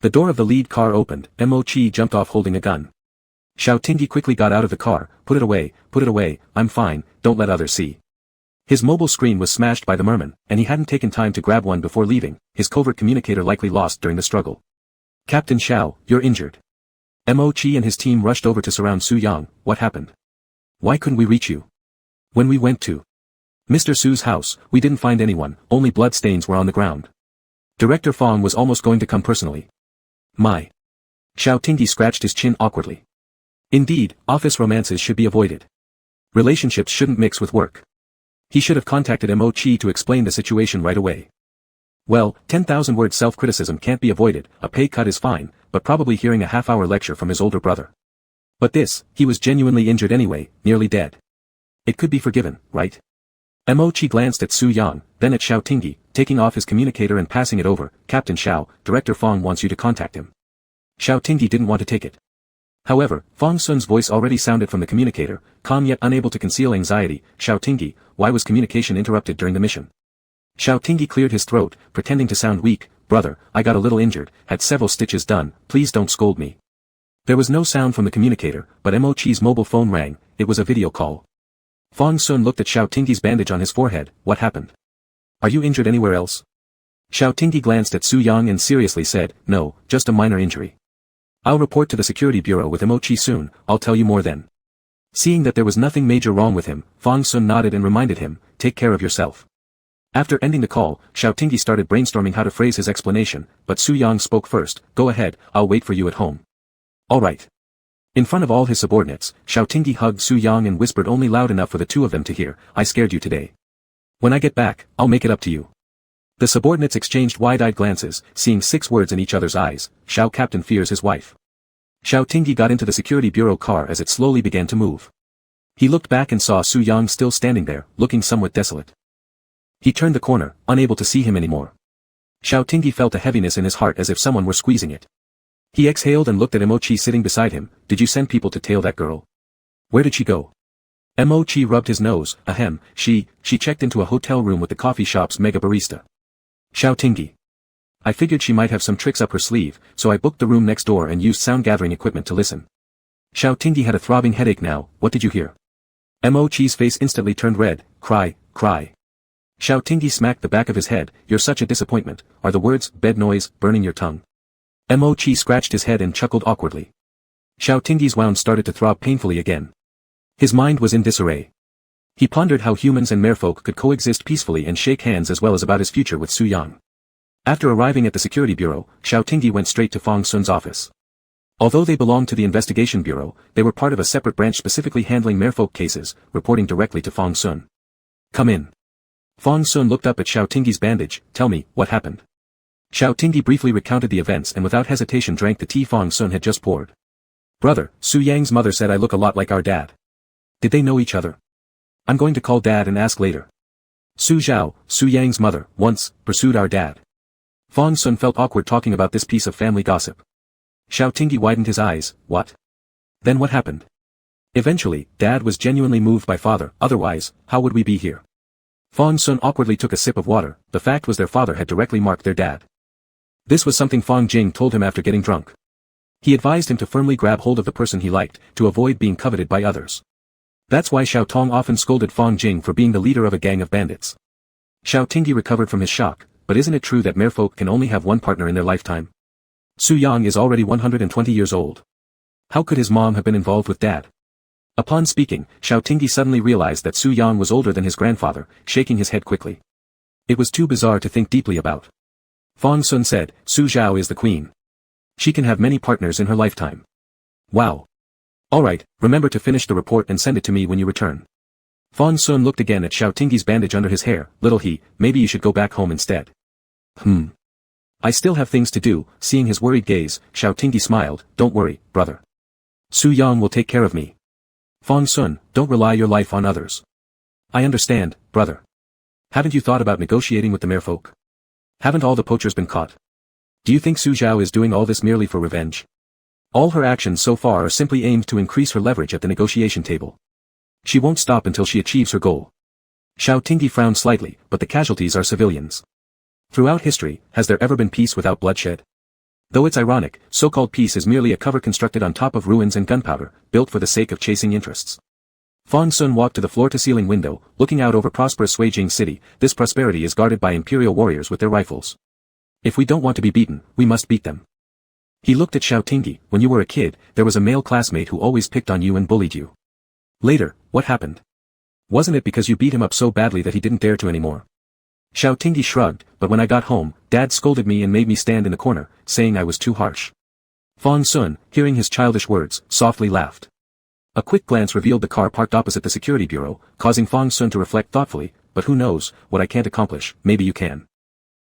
The door of the lead car opened, Mo Chi jumped off holding a gun. Xiao Tingyi quickly got out of the car, put it away, I'm fine, don't let others see. His mobile screen was smashed by the merman, and he hadn't taken time to grab one before leaving, his covert communicator likely lost during the struggle. Captain Xiao, you're injured. Mo Chi and his team rushed over to surround Su Yang. What happened? Why couldn't we reach you? When we went to Mr. Su's house, we didn't find anyone, only blood stains were on the ground. Director Fong was almost going to come personally. My. Xiao Tingyi scratched his chin awkwardly. Indeed, office romances should be avoided. Relationships shouldn't mix with work. He should have contacted Mo Chi to explain the situation right away. Well, 10,000 word self-criticism can't be avoided, a pay cut is fine, but probably hearing a half-hour lecture from his older brother. But this, he was genuinely injured anyway, nearly dead. It could be forgiven, right? Mo Chi glanced at Su Yang, then at Xiao Tingyi, taking off his communicator and passing it over. Captain Xiao, Director Fong wants you to contact him. Xiao Tingyi didn't want to take it. However, Fong Sun's voice already sounded from the communicator, calm yet unable to conceal anxiety. Xiao Tingyi, why was communication interrupted during the mission? Xiao Tingyi cleared his throat, pretending to sound weak. Brother, I got a little injured, had several stitches done, please don't scold me. There was no sound from the communicator, but Mo Chi's mobile phone rang, it was a video call. Fong Sun looked at Xiao Tingyi's bandage on his forehead. What happened? Are you injured anywhere else? Xiao Tingyi glanced at Su Yang and seriously said, no, just a minor injury. I'll report to the security bureau with Mo Chi soon, I'll tell you more then. Seeing that there was nothing major wrong with him, Fong Sun nodded and reminded him, take care of yourself. After ending the call, Xiao Tingyi started brainstorming how to phrase his explanation, but Su Yang spoke first. Go ahead, I'll wait for you at home. Alright. In front of all his subordinates, Xiao Tingyi hugged Su Yang and whispered only loud enough for the two of them to hear, I scared you today. When I get back, I'll make it up to you. The subordinates exchanged wide-eyed glances, seeing 6 words in each other's eyes. Xiao Captain fears his wife. Xiao Tingyi got into the security bureau car as it slowly began to move. He looked back and saw Su Yang still standing there, looking somewhat desolate. He turned the corner, unable to see him anymore. Xiao Tingyi felt a heaviness in his heart as if someone were squeezing it. He exhaled and looked at Mo Chi sitting beside him. Did you send people to tail that girl? Where did she go? Mo Chi rubbed his nose. Ahem, she checked into a hotel room with the coffee shop's mega barista. Xiao Tingyi. I figured she might have some tricks up her sleeve, so I booked the room next door and used sound gathering equipment to listen. Xiao Tingyi had a throbbing headache now. What did you hear? Mo Chi's face instantly turned red. Cry. Xiao Tingyi smacked the back of his head. You're such a disappointment. Are the words, bed noise, burning your tongue? Mo Chi scratched his head and chuckled awkwardly. Xiao Tingyi's wound started to throb painfully again. His mind was in disarray. He pondered how humans and merfolk could coexist peacefully and shake hands as well as about his future with Su Yang. After arriving at the security bureau, Xiao Tingyi went straight to Fong Sun's office. Although they belonged to the investigation bureau, they were part of a separate branch specifically handling merfolk cases, reporting directly to Fong Sun. Come in. Fong Sun looked up at Xiao Tingyi's bandage. Tell me, what happened? Xiao Tingyi briefly recounted the events and without hesitation drank the tea Fong Sun had just poured. Brother, Su Yang's mother said I look a lot like our dad. Did they know each other? I'm going to call Dad and ask later. Su Zhao, Su Yang's mother, once, pursued our dad. Fong Sun felt awkward talking about this piece of family gossip. Xiao Tingyi widened his eyes. What? Then what happened? Eventually, Dad was genuinely moved by father, otherwise, how would we be here? Fong Sun awkwardly took a sip of water. The fact was their father had directly marked their dad. This was something Fong Jing told him after getting drunk. He advised him to firmly grab hold of the person he liked, to avoid being coveted by others. That's why Xiao Tong often scolded Fong Jing for being the leader of a gang of bandits. Xiao Tingyi recovered from his shock, but isn't it true that merfolk can only have one partner in their lifetime? Su Yang is already 120 years old. How could his mom have been involved with Dad? Upon speaking, Xiao Tingyi suddenly realized that Su Yang was older than his grandfather, shaking his head quickly. It was too bizarre to think deeply about. Fong Sun said, Su Zhao is the queen. She can have many partners in her lifetime. Wow. Alright, remember to finish the report and send it to me when you return. Fong Sun looked again at Xiao Tingyi's bandage under his hair. Little he, maybe you should go back home instead. I still have things to do. Seeing his worried gaze, Xiao Tingyi smiled. Don't worry, brother. Su Yang will take care of me. Fong Sun, don't rely your life on others. I understand, brother. Haven't you thought about negotiating with the merfolk? Haven't all the poachers been caught? Do you think Su Zhao is doing all this merely for revenge? All her actions so far are simply aimed to increase her leverage at the negotiation table. She won't stop until she achieves her goal. Xiao Tingyi frowned slightly, but the casualties are civilians. Throughout history, has there ever been peace without bloodshed? Though it's ironic, so-called peace is merely a cover constructed on top of ruins and gunpowder, built for the sake of chasing interests. Fang Sun walked to the floor-to-ceiling window, looking out over prosperous Suijing city. This prosperity is guarded by imperial warriors with their rifles. If we don't want to be beaten, we must beat them. He looked at Xiao Tingyi. When you were a kid, there was a male classmate who always picked on you and bullied you. Later, what happened? Wasn't it because you beat him up so badly that he didn't dare to anymore? Xiao Tingyi shrugged, but when I got home, Dad scolded me and made me stand in the corner, saying I was too harsh. Fang Sun, hearing his childish words, softly laughed. A quick glance revealed the car parked opposite the security bureau, causing Fang Sun to reflect thoughtfully, but who knows, what I can't accomplish, maybe you can.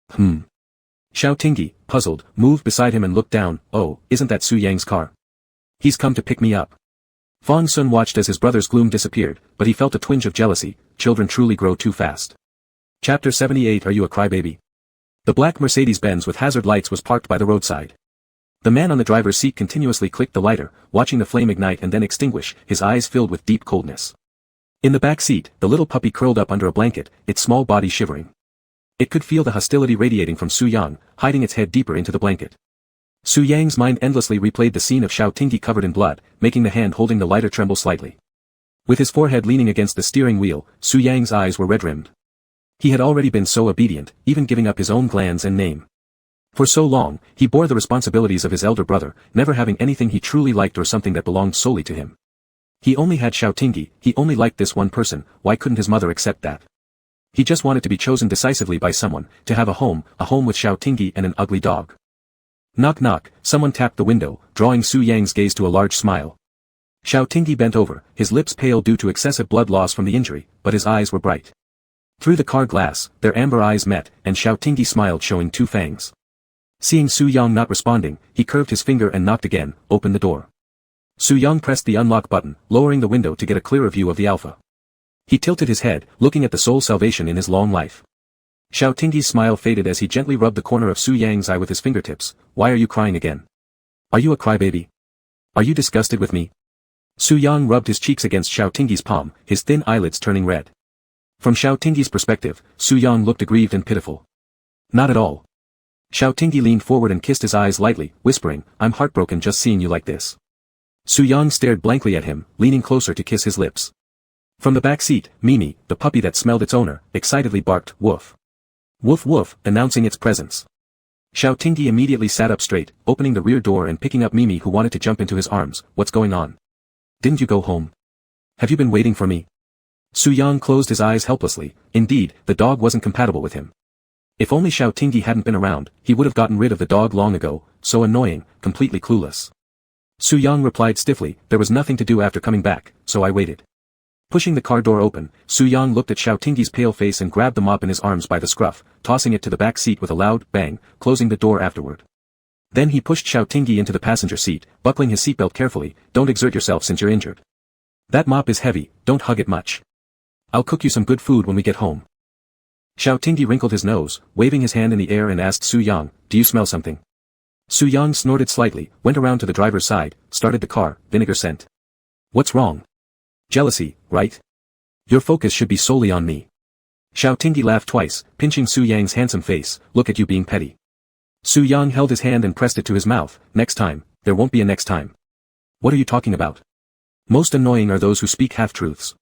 Xiao Tingyi, puzzled, moved beside him and looked down. Oh, isn't that Su Yang's car? He's come to pick me up. Fang Sun watched as his brother's gloom disappeared, but he felt a twinge of jealousy. Children truly grow too fast. Chapter 78. Are you a crybaby? The black Mercedes-Benz with hazard lights was parked by the roadside. The man on the driver's seat continuously clicked the lighter, watching the flame ignite and then extinguish, his eyes filled with deep coldness. In the back seat, the little puppy curled up under a blanket, its small body shivering. It could feel the hostility radiating from Su Yang, hiding its head deeper into the blanket. Su Yang's mind endlessly replayed the scene of Xiao Tingyi covered in blood, making the hand holding the lighter tremble slightly. With his forehead leaning against the steering wheel, Su Yang's eyes were red-rimmed. He had already been so obedient, even giving up his own glands and name. For so long, he bore the responsibilities of his elder brother, never having anything he truly liked or something that belonged solely to him. He only had Xiao Tingyi, he only liked this one person. Why couldn't his mother accept that? He just wanted to be chosen decisively by someone, to have a home with Xiao Tingyi and an ugly dog. Knock knock, someone tapped the window, drawing Su Yang's gaze to a large smile. Xiao Tingyi bent over, his lips pale due to excessive blood loss from the injury, but his eyes were bright. Through the car glass, their amber eyes met, and Xiao Tingyi smiled, showing two fangs. Seeing Su Yang not responding, he curved his finger and knocked again. Open the door. Su Yang pressed the unlock button, lowering the window to get a clearer view of the alpha. He tilted his head, looking at the sole salvation in his long life. Xiao Tingyi's smile faded as he gently rubbed the corner of Su Yang's eye with his fingertips. Why are you crying again? Are you a crybaby? Are you disgusted with me? Su Yang rubbed his cheeks against Xiao Tingyi's palm, his thin eyelids turning red. From Xiao Tingyi's perspective, Su Yang looked aggrieved and pitiful. Not at all. Xiao Tingyi leaned forward and kissed his eyes lightly, whispering, I'm heartbroken just seeing you like this. Su Yang stared blankly at him, leaning closer to kiss his lips. From the back seat, Mimi, the puppy that smelled its owner, excitedly barked, woof. Woof woof, announcing its presence. Xiao Tingyi immediately sat up straight, opening the rear door and picking up Mimi, who wanted to jump into his arms. What's going on? Didn't you go home? Have you been waiting for me? Su Yang closed his eyes helplessly. Indeed, the dog wasn't compatible with him. If only Xiao Tingyi hadn't been around, he would have gotten rid of the dog long ago, so annoying, completely clueless. Su Yang replied stiffly, there was nothing to do after coming back, so I waited. Pushing the car door open, Su Yang looked at Xiao Tingyi's pale face and grabbed the mop in his arms by the scruff, tossing it to the back seat with a loud bang, closing the door afterward. Then he pushed Xiao Tingyi into the passenger seat, buckling his seatbelt carefully. Don't exert yourself since you're injured. That mop is heavy, don't hug it much. I'll cook you some good food when we get home. Xiao Tingyi wrinkled his nose, waving his hand in the air and asked Su Yang, do you smell something? Su Yang snorted slightly, went around to the driver's side, started the car, vinegar scent. What's wrong? Jealousy, right? Your focus should be solely on me. Xiao Tingyi laughed twice, pinching Su Yang's handsome face, look at you being petty. Su Yang held his hand and pressed it to his mouth, next time, there won't be a next time. What are you talking about? Most annoying are those who speak half-truths.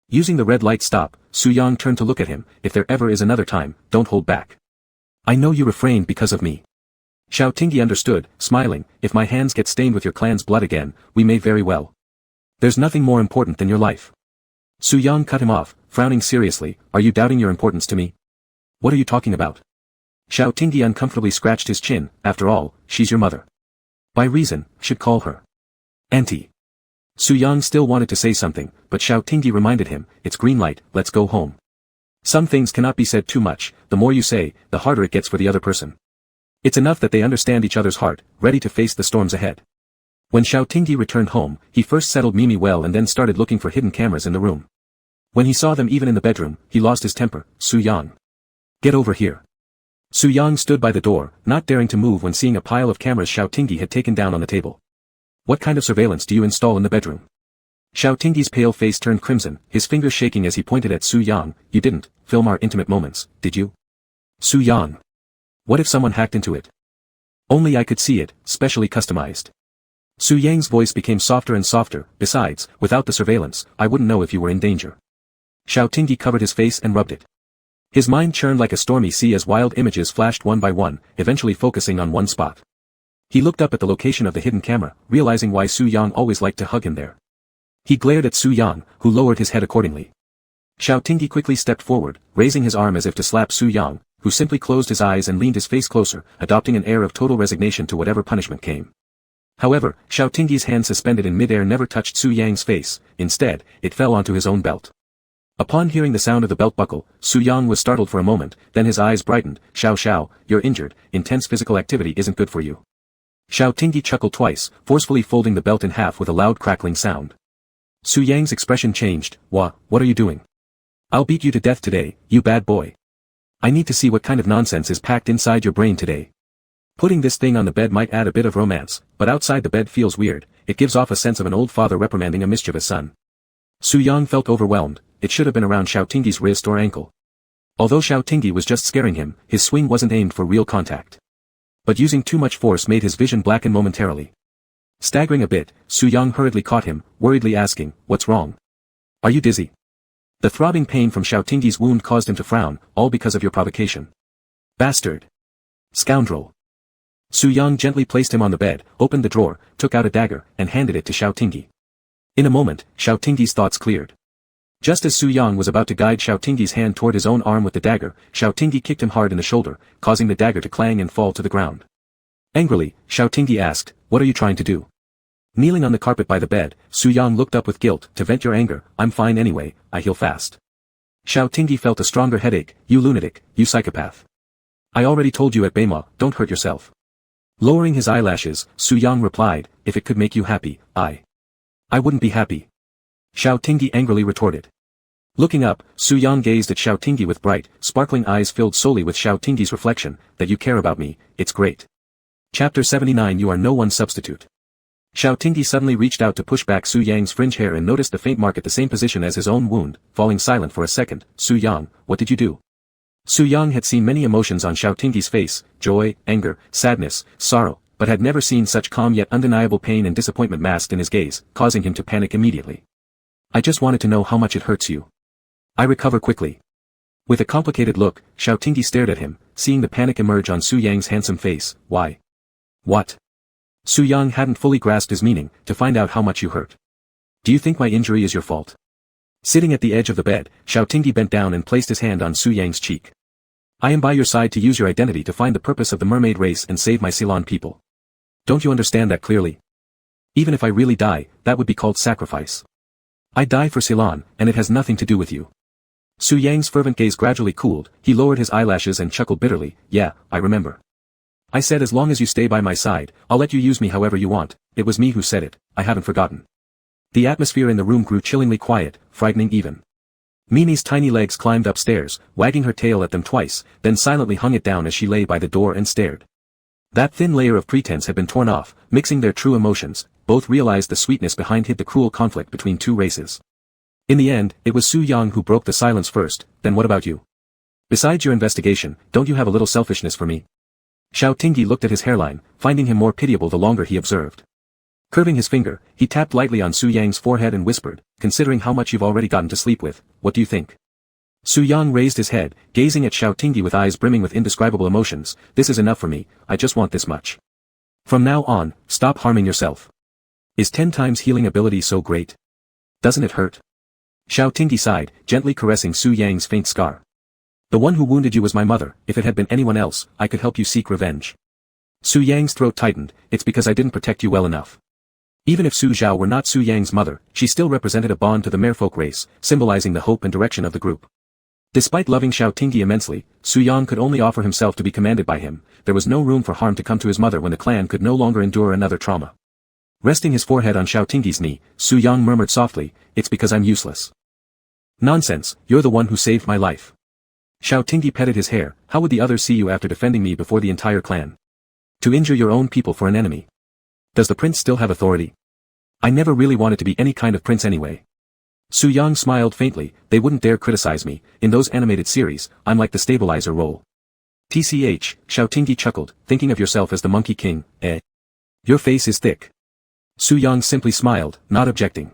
Using the red light stop, Su Yang turned to look at him, if there ever is another time, don't hold back. I know you refrained because of me. Xiao Tingyi understood, smiling, if my hands get stained with your clan's blood again, we may very well. There's nothing more important than your life. Su Yang cut him off, frowning seriously, are you doubting your importance to me? What are you talking about? Xiao Tingyi uncomfortably scratched his chin, after all, she's your mother. By reason, should call her Auntie. Su Yang still wanted to say something, but Xiao Tingyi reminded him, it's green light, let's go home. Some things cannot be said too much, the more you say, the harder it gets for the other person. It's enough that they understand each other's heart, ready to face the storms ahead. When Xiao Tingyi returned home, he first settled Mimi well and then started looking for hidden cameras in the room. When he saw them even in the bedroom, he lost his temper. Su Yang. Get over here. Su Yang stood by the door, not daring to move when seeing a pile of cameras Xiao Tingyi had taken down on the table. What kind of surveillance do you install in the bedroom? Xiao Tingyi's pale face turned crimson, his fingers shaking as he pointed at Su Yang. You didn't film our intimate moments, did you? Su Yang. What if someone hacked into it? Only I could see it, specially customized. Su Yang's voice became softer and softer. Besides, without the surveillance, I wouldn't know if you were in danger. Xiao Tingyi covered his face and rubbed it. His mind churned like a stormy sea as wild images flashed one by one, eventually focusing on one spot. He looked up at the location of the hidden camera, realizing why Su Yang always liked to hug him there. He glared at Su Yang, who lowered his head accordingly. Xiao Tingyi quickly stepped forward, raising his arm as if to slap Su Yang, who simply closed his eyes and leaned his face closer, adopting an air of total resignation to whatever punishment came. However, Xiao Tingyi's hand suspended in midair never touched Su Yang's face. Instead, it fell onto his own belt. Upon hearing the sound of the belt buckle, Su Yang was startled for a moment, then his eyes brightened. Xiao, you're injured. Intense physical activity isn't good for you. Xiao Tingyi chuckled twice, forcefully folding the belt in half with a loud crackling sound. Su Yang's expression changed. What are you doing? I'll beat you to death today, you bad boy. I need to see what kind of nonsense is packed inside your brain today. Putting this thing on the bed might add a bit of romance, but outside the bed feels weird. It gives off a sense of an old father reprimanding a mischievous son. Su Yang felt overwhelmed. It should have been around Xiao Tingyi's wrist or ankle. Although Xiao Tingyi was just scaring him, his swing wasn't aimed for real contact. But using too much force made his vision blacken momentarily. Staggering a bit, Su Yang hurriedly caught him, worriedly asking, "What's wrong? Are you dizzy?" The throbbing pain from Xiao Tingyi's wound caused him to frown, all because of your provocation. Bastard. Scoundrel. Su Yang gently placed him on the bed, opened the drawer, took out a dagger, and handed it to Xiao Tingyi. In a moment, Xiao Tingyi's thoughts cleared. Just as Su Yang was about to guide Xiao Tingyi's hand toward his own arm with the dagger, Xiao Tingyi kicked him hard in the shoulder, causing the dagger to clang and fall to the ground. Angrily, Xiao Tingyi asked, "What are you trying to do?" Kneeling on the carpet by the bed, Su Yang looked up with guilt. "To vent your anger. I'm fine anyway, I heal fast." Xiao Tingyi felt a stronger headache. "You lunatic, you psychopath. I already told you at Beimo, don't hurt yourself." Lowering his eyelashes, Su Yang replied, "If it could make you happy, I wouldn't be happy." Xiao Tingyi angrily retorted. Looking up, Su Yang gazed at Xiao Tingyi with bright, sparkling eyes filled solely with Xiao Tingyi's reflection. "That you care about me, it's great." Chapter 79. You are no one's substitute. Xiao Tingyi suddenly reached out to push back Su Yang's fringe hair and noticed the faint mark at the same position as his own wound, falling silent for a second. "Su Yang, what did you do?" Su Yang had seen many emotions on Xiao Tingyi's face, joy, anger, sadness, sorrow, but had never seen such calm yet undeniable pain and disappointment masked in his gaze, causing him to panic immediately. "I just wanted to know how much it hurts you. I recover quickly." With a complicated look, Xiao Tingyi stared at him, seeing the panic emerge on Su Yang's handsome face. "Why? What?" Su Yang hadn't fully grasped his meaning. "To find out how much you hurt. Do you think my injury is your fault?" Sitting at the edge of the bed, Xiao Tingyi bent down and placed his hand on Su Yang's cheek. "I am by your side to use your identity to find the purpose of the mermaid race and save my Ceylon people. Don't you understand that clearly? Even if I really die, that would be called sacrifice. I die for Ceylon, and it has nothing to do with you." Su Yang's fervent gaze gradually cooled. He lowered his eyelashes and chuckled bitterly. "Yeah, I remember. I said as long as you stay by my side, I'll let you use me however you want. It was me who said it, I haven't forgotten." The atmosphere in the room grew chillingly quiet, frightening even. Mimi's tiny legs climbed upstairs, wagging her tail at them twice, then silently hung it down as she lay by the door and stared. That thin layer of pretense had been torn off, mixing their true emotions. Both realized the sweetness behind hid the cruel conflict between two races. In the end, it was Su Yang who broke the silence first. "Then what about you? Besides your investigation, don't you have a little selfishness for me?" Xiao Tingyi looked at his hairline, finding him more pitiable the longer he observed. Curving his finger, he tapped lightly on Su Yang's forehead and whispered, "Considering how much you've already gotten to sleep with, what do you think?" Su Yang raised his head, gazing at Xiao Tingyi with eyes brimming with indescribable emotions. "This is enough for me, I just want this much. From now on, stop harming yourself. Is 10 times healing ability so great? Doesn't it hurt?" Xiao Tingyi sighed, gently caressing Su Yang's faint scar. "The one who wounded you was my mother. If it had been anyone else, I could help you seek revenge." Su Yang's throat tightened. "It's because I didn't protect you well enough." Even if Su Zhao were not Su Yang's mother, she still represented a bond to the merfolk race, symbolizing the hope and direction of the group. Despite loving Xiao Tingyi immensely, Su Yang could only offer himself to be commanded by him. There was no room for harm to come to his mother when the clan could no longer endure another trauma. Resting his forehead on Xiao Tingyi's knee, Su Yang murmured softly, "It's because I'm useless." "Nonsense, you're the one who saved my life." Xiao Tingyi petted his hair. "How would the others see you after defending me before the entire clan? To injure your own people for an enemy. Does the prince still have authority? I never really wanted to be any kind of prince anyway." Su Yang smiled faintly. "They wouldn't dare criticize me. In those animated series, I'm like the stabilizer role. TCH, Xiao Tingyi chuckled, thinking of yourself as the Monkey King, eh? Your face is thick. Su Yang simply smiled, not objecting.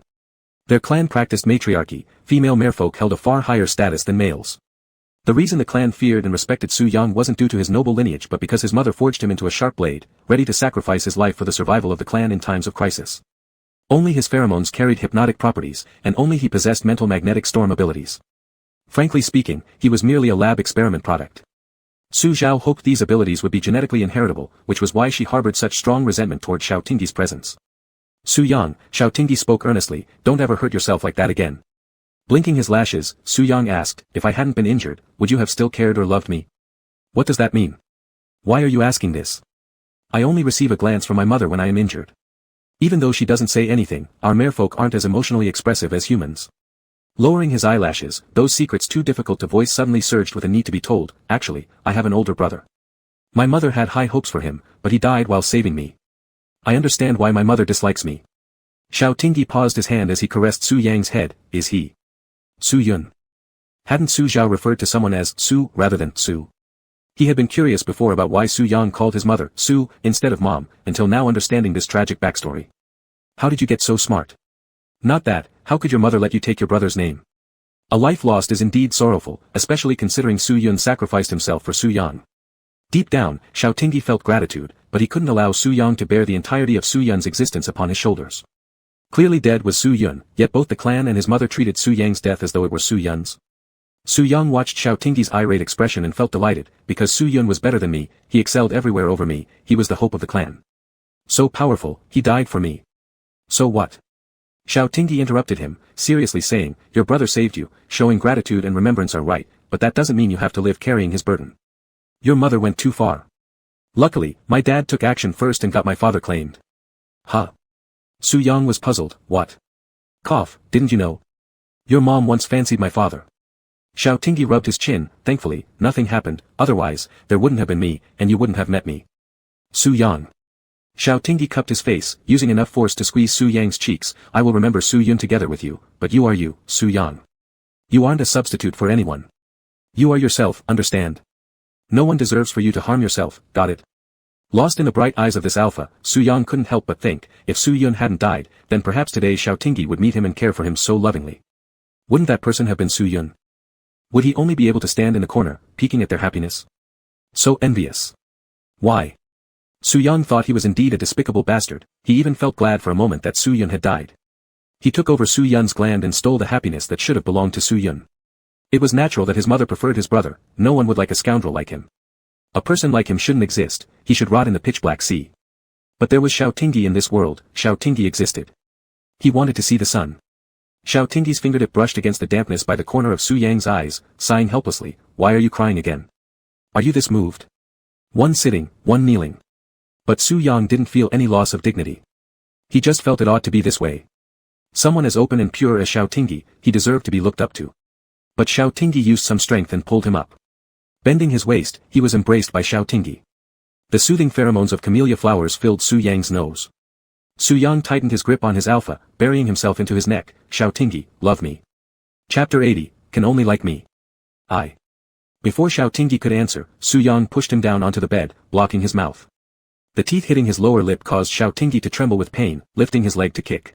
Their clan practiced matriarchy, female merfolk held a far higher status than males. The reason the clan feared and respected Su Yang wasn't due to his noble lineage but because his mother forged him into a sharp blade, ready to sacrifice his life for the survival of the clan in times of crisis. Only his pheromones carried hypnotic properties, and only he possessed mental magnetic storm abilities. Frankly speaking, he was merely a lab experiment product. Su Zhao hoped these abilities would be genetically inheritable, which was why she harbored such strong resentment toward Xiao Tingyi's presence. Su Yang, Xiao Tingyi spoke earnestly, don't ever hurt yourself like that again. Blinking his lashes, Su Yang asked, if I hadn't been injured, would you have still cared or loved me? What does that mean? Why are you asking this? I only receive a glance from my mother when I am injured. Even though she doesn't say anything, our merfolk aren't as emotionally expressive as humans. Lowering his eyelashes, those secrets too difficult to voice suddenly surged with a need to be told, actually, I have an older brother. My mother had high hopes for him, but he died while saving me. I understand why my mother dislikes me. Xiao Tingyi paused his hand as he caressed Su Yang's head, is he Su Yun? Hadn't Su Zhao referred to someone as Su rather than Su? He had been curious before about why Su Yang called his mother Su instead of mom, until now understanding this tragic backstory. How did you get so smart? Not that, how could your mother let you take your brother's name? A life lost is indeed sorrowful, especially considering Su Yun sacrificed himself for Su Yang. Deep down, Xiao Tingyi felt gratitude, but he couldn't allow Su Yang to bear the entirety of Su Yun's existence upon his shoulders. Clearly dead was Su Yun, yet both the clan and his mother treated Su Yang's death as though it were Su Yun's. Su Yang watched Xiao Tingyi's irate expression and felt delighted, because Su Yun was better than me, he excelled everywhere over me, he was the hope of the clan. So powerful, he died for me. So what? Xiao Tingyi interrupted him, seriously saying, your brother saved you, showing gratitude and remembrance are right, but that doesn't mean you have to live carrying his burden. Your mother went too far. Luckily, my dad took action first and got my father claimed. Huh? Su Yang was puzzled, what? Cough, didn't you know? Your mom once fancied my father. Xiao Tingyi rubbed his chin, thankfully, nothing happened, otherwise, there wouldn't have been me, and you wouldn't have met me. Su Yang. Xiao Tingyi cupped his face, using enough force to squeeze Su Yang's cheeks, I will remember Su Yun together with you, but you are you, Su Yang. You aren't a substitute for anyone. You are yourself, understand? No one deserves for you to harm yourself, got it? Lost in the bright eyes of this alpha, Su Yang couldn't help but think, if Su Yun hadn't died, then perhaps today Xiao Tingyi would meet him and care for him so lovingly. Wouldn't that person have been Su Yun? Would he only be able to stand in the corner, peeking at their happiness? So envious. Why? Su Yang thought he was indeed a despicable bastard, he even felt glad for a moment that Su Yun had died. He took over Su Yun's gland and stole the happiness that should have belonged to Su Yun. It was natural that his mother preferred his brother, no one would like a scoundrel like him. A person like him shouldn't exist, he should rot in the pitch-black sea. But there was Xiao Tingyi in this world, Xiao Tingyi existed. He wanted to see the sun. Xiao Tingyi's fingertip brushed against the dampness by the corner of Su Yang's eyes, sighing helplessly, why are you crying again? Are you this moved? One sitting, one kneeling. But Su Yang didn't feel any loss of dignity. He just felt it ought to be this way. Someone as open and pure as Xiao Tingyi, he deserved to be looked up to. But Xiao Tingyi used some strength and pulled him up. Bending his waist, he was embraced by Xiao Tingyi. The soothing pheromones of camellia flowers filled Su Yang's nose. Su Yang tightened his grip on his alpha, burying himself into his neck, Xiao Tingyi, love me. Chapter 80, can only like me. I. Before Xiao Tingyi could answer, Su Yang pushed him down onto the bed, blocking his mouth. The teeth hitting his lower lip caused Xiao Tingyi to tremble with pain, lifting his leg to kick.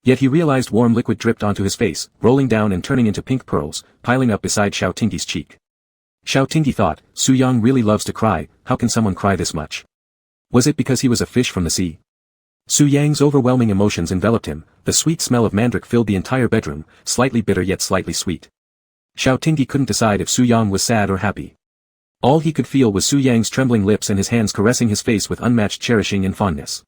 Yet he realized warm liquid dripped onto his face, rolling down and turning into pink pearls, piling up beside Xiao Tingyi's cheek. Xiao Tingyi thought, Su Yang really loves to cry, how can someone cry this much? Was it because he was a fish from the sea? Su Yang's overwhelming emotions enveloped him, the sweet smell of mandrake filled the entire bedroom, slightly bitter yet slightly sweet. Xiao Tingyi couldn't decide if Su Yang was sad or happy. All he could feel was Su Yang's trembling lips and his hands caressing his face with unmatched cherishing and fondness.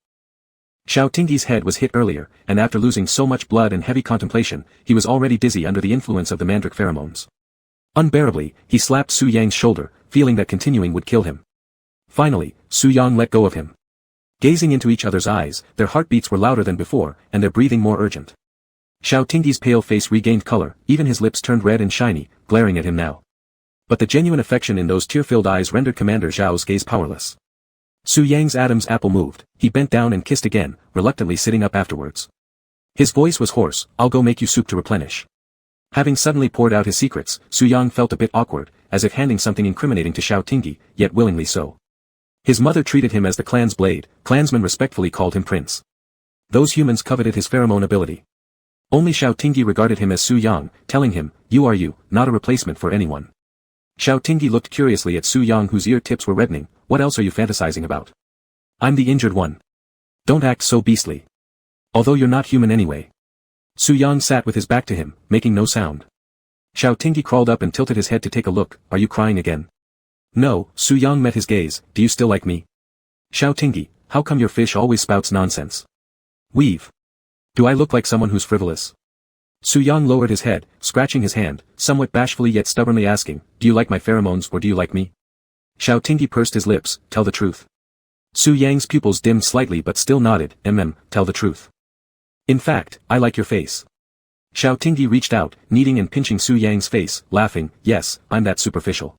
Xiao Tingyi's head was hit earlier, and after losing so much blood and heavy contemplation, he was already dizzy under the influence of the mandrake pheromones. Unbearably, he slapped Su Yang's shoulder, feeling that continuing would kill him. Finally, Su Yang let go of him. Gazing into each other's eyes, their heartbeats were louder than before, and their breathing more urgent. Xiao Tingyi's pale face regained color, even his lips turned red and shiny, glaring at him now. But the genuine affection in those tear-filled eyes rendered Commander Zhao's gaze powerless. Su Yang's Adam's apple moved, he bent down and kissed again, reluctantly sitting up afterwards. His voice was hoarse, I'll go make you soup to replenish. Having suddenly poured out his secrets, Su Yang felt a bit awkward, as if handing something incriminating to Xiao Tingyi, yet willingly so. His mother treated him as the clan's blade, clansmen respectfully called him prince. Those humans coveted his pheromone ability. Only Xiao Tingyi regarded him as Su Yang, telling him, "You are you, not a replacement for anyone." Xiao Tingyi looked curiously at Su Yang, whose ear tips were reddening. "What else are you fantasizing about?" "I'm the injured one. Don't act so beastly. Although you're not human anyway." Su Yang sat with his back to him, making no sound. Xiao Tingyi crawled up and tilted his head to take a look. "Are you crying again?" "No." Su Yang met his gaze. "Do you still like me?" "Xiao Tingyi, how come your fish always spouts nonsense? Weave. Do I look like someone who's frivolous?" Su Yang lowered his head, scratching his hand, somewhat bashfully yet stubbornly asking, "Do you like my pheromones or do you like me?" Xiao Tingyi pursed his lips. "Tell the truth." Su Yang's pupils dimmed slightly but still nodded. Tell the truth. In fact, I like your face." Xiao Tingyi reached out, kneading and pinching Su Yang's face, laughing. "Yes, I'm that superficial."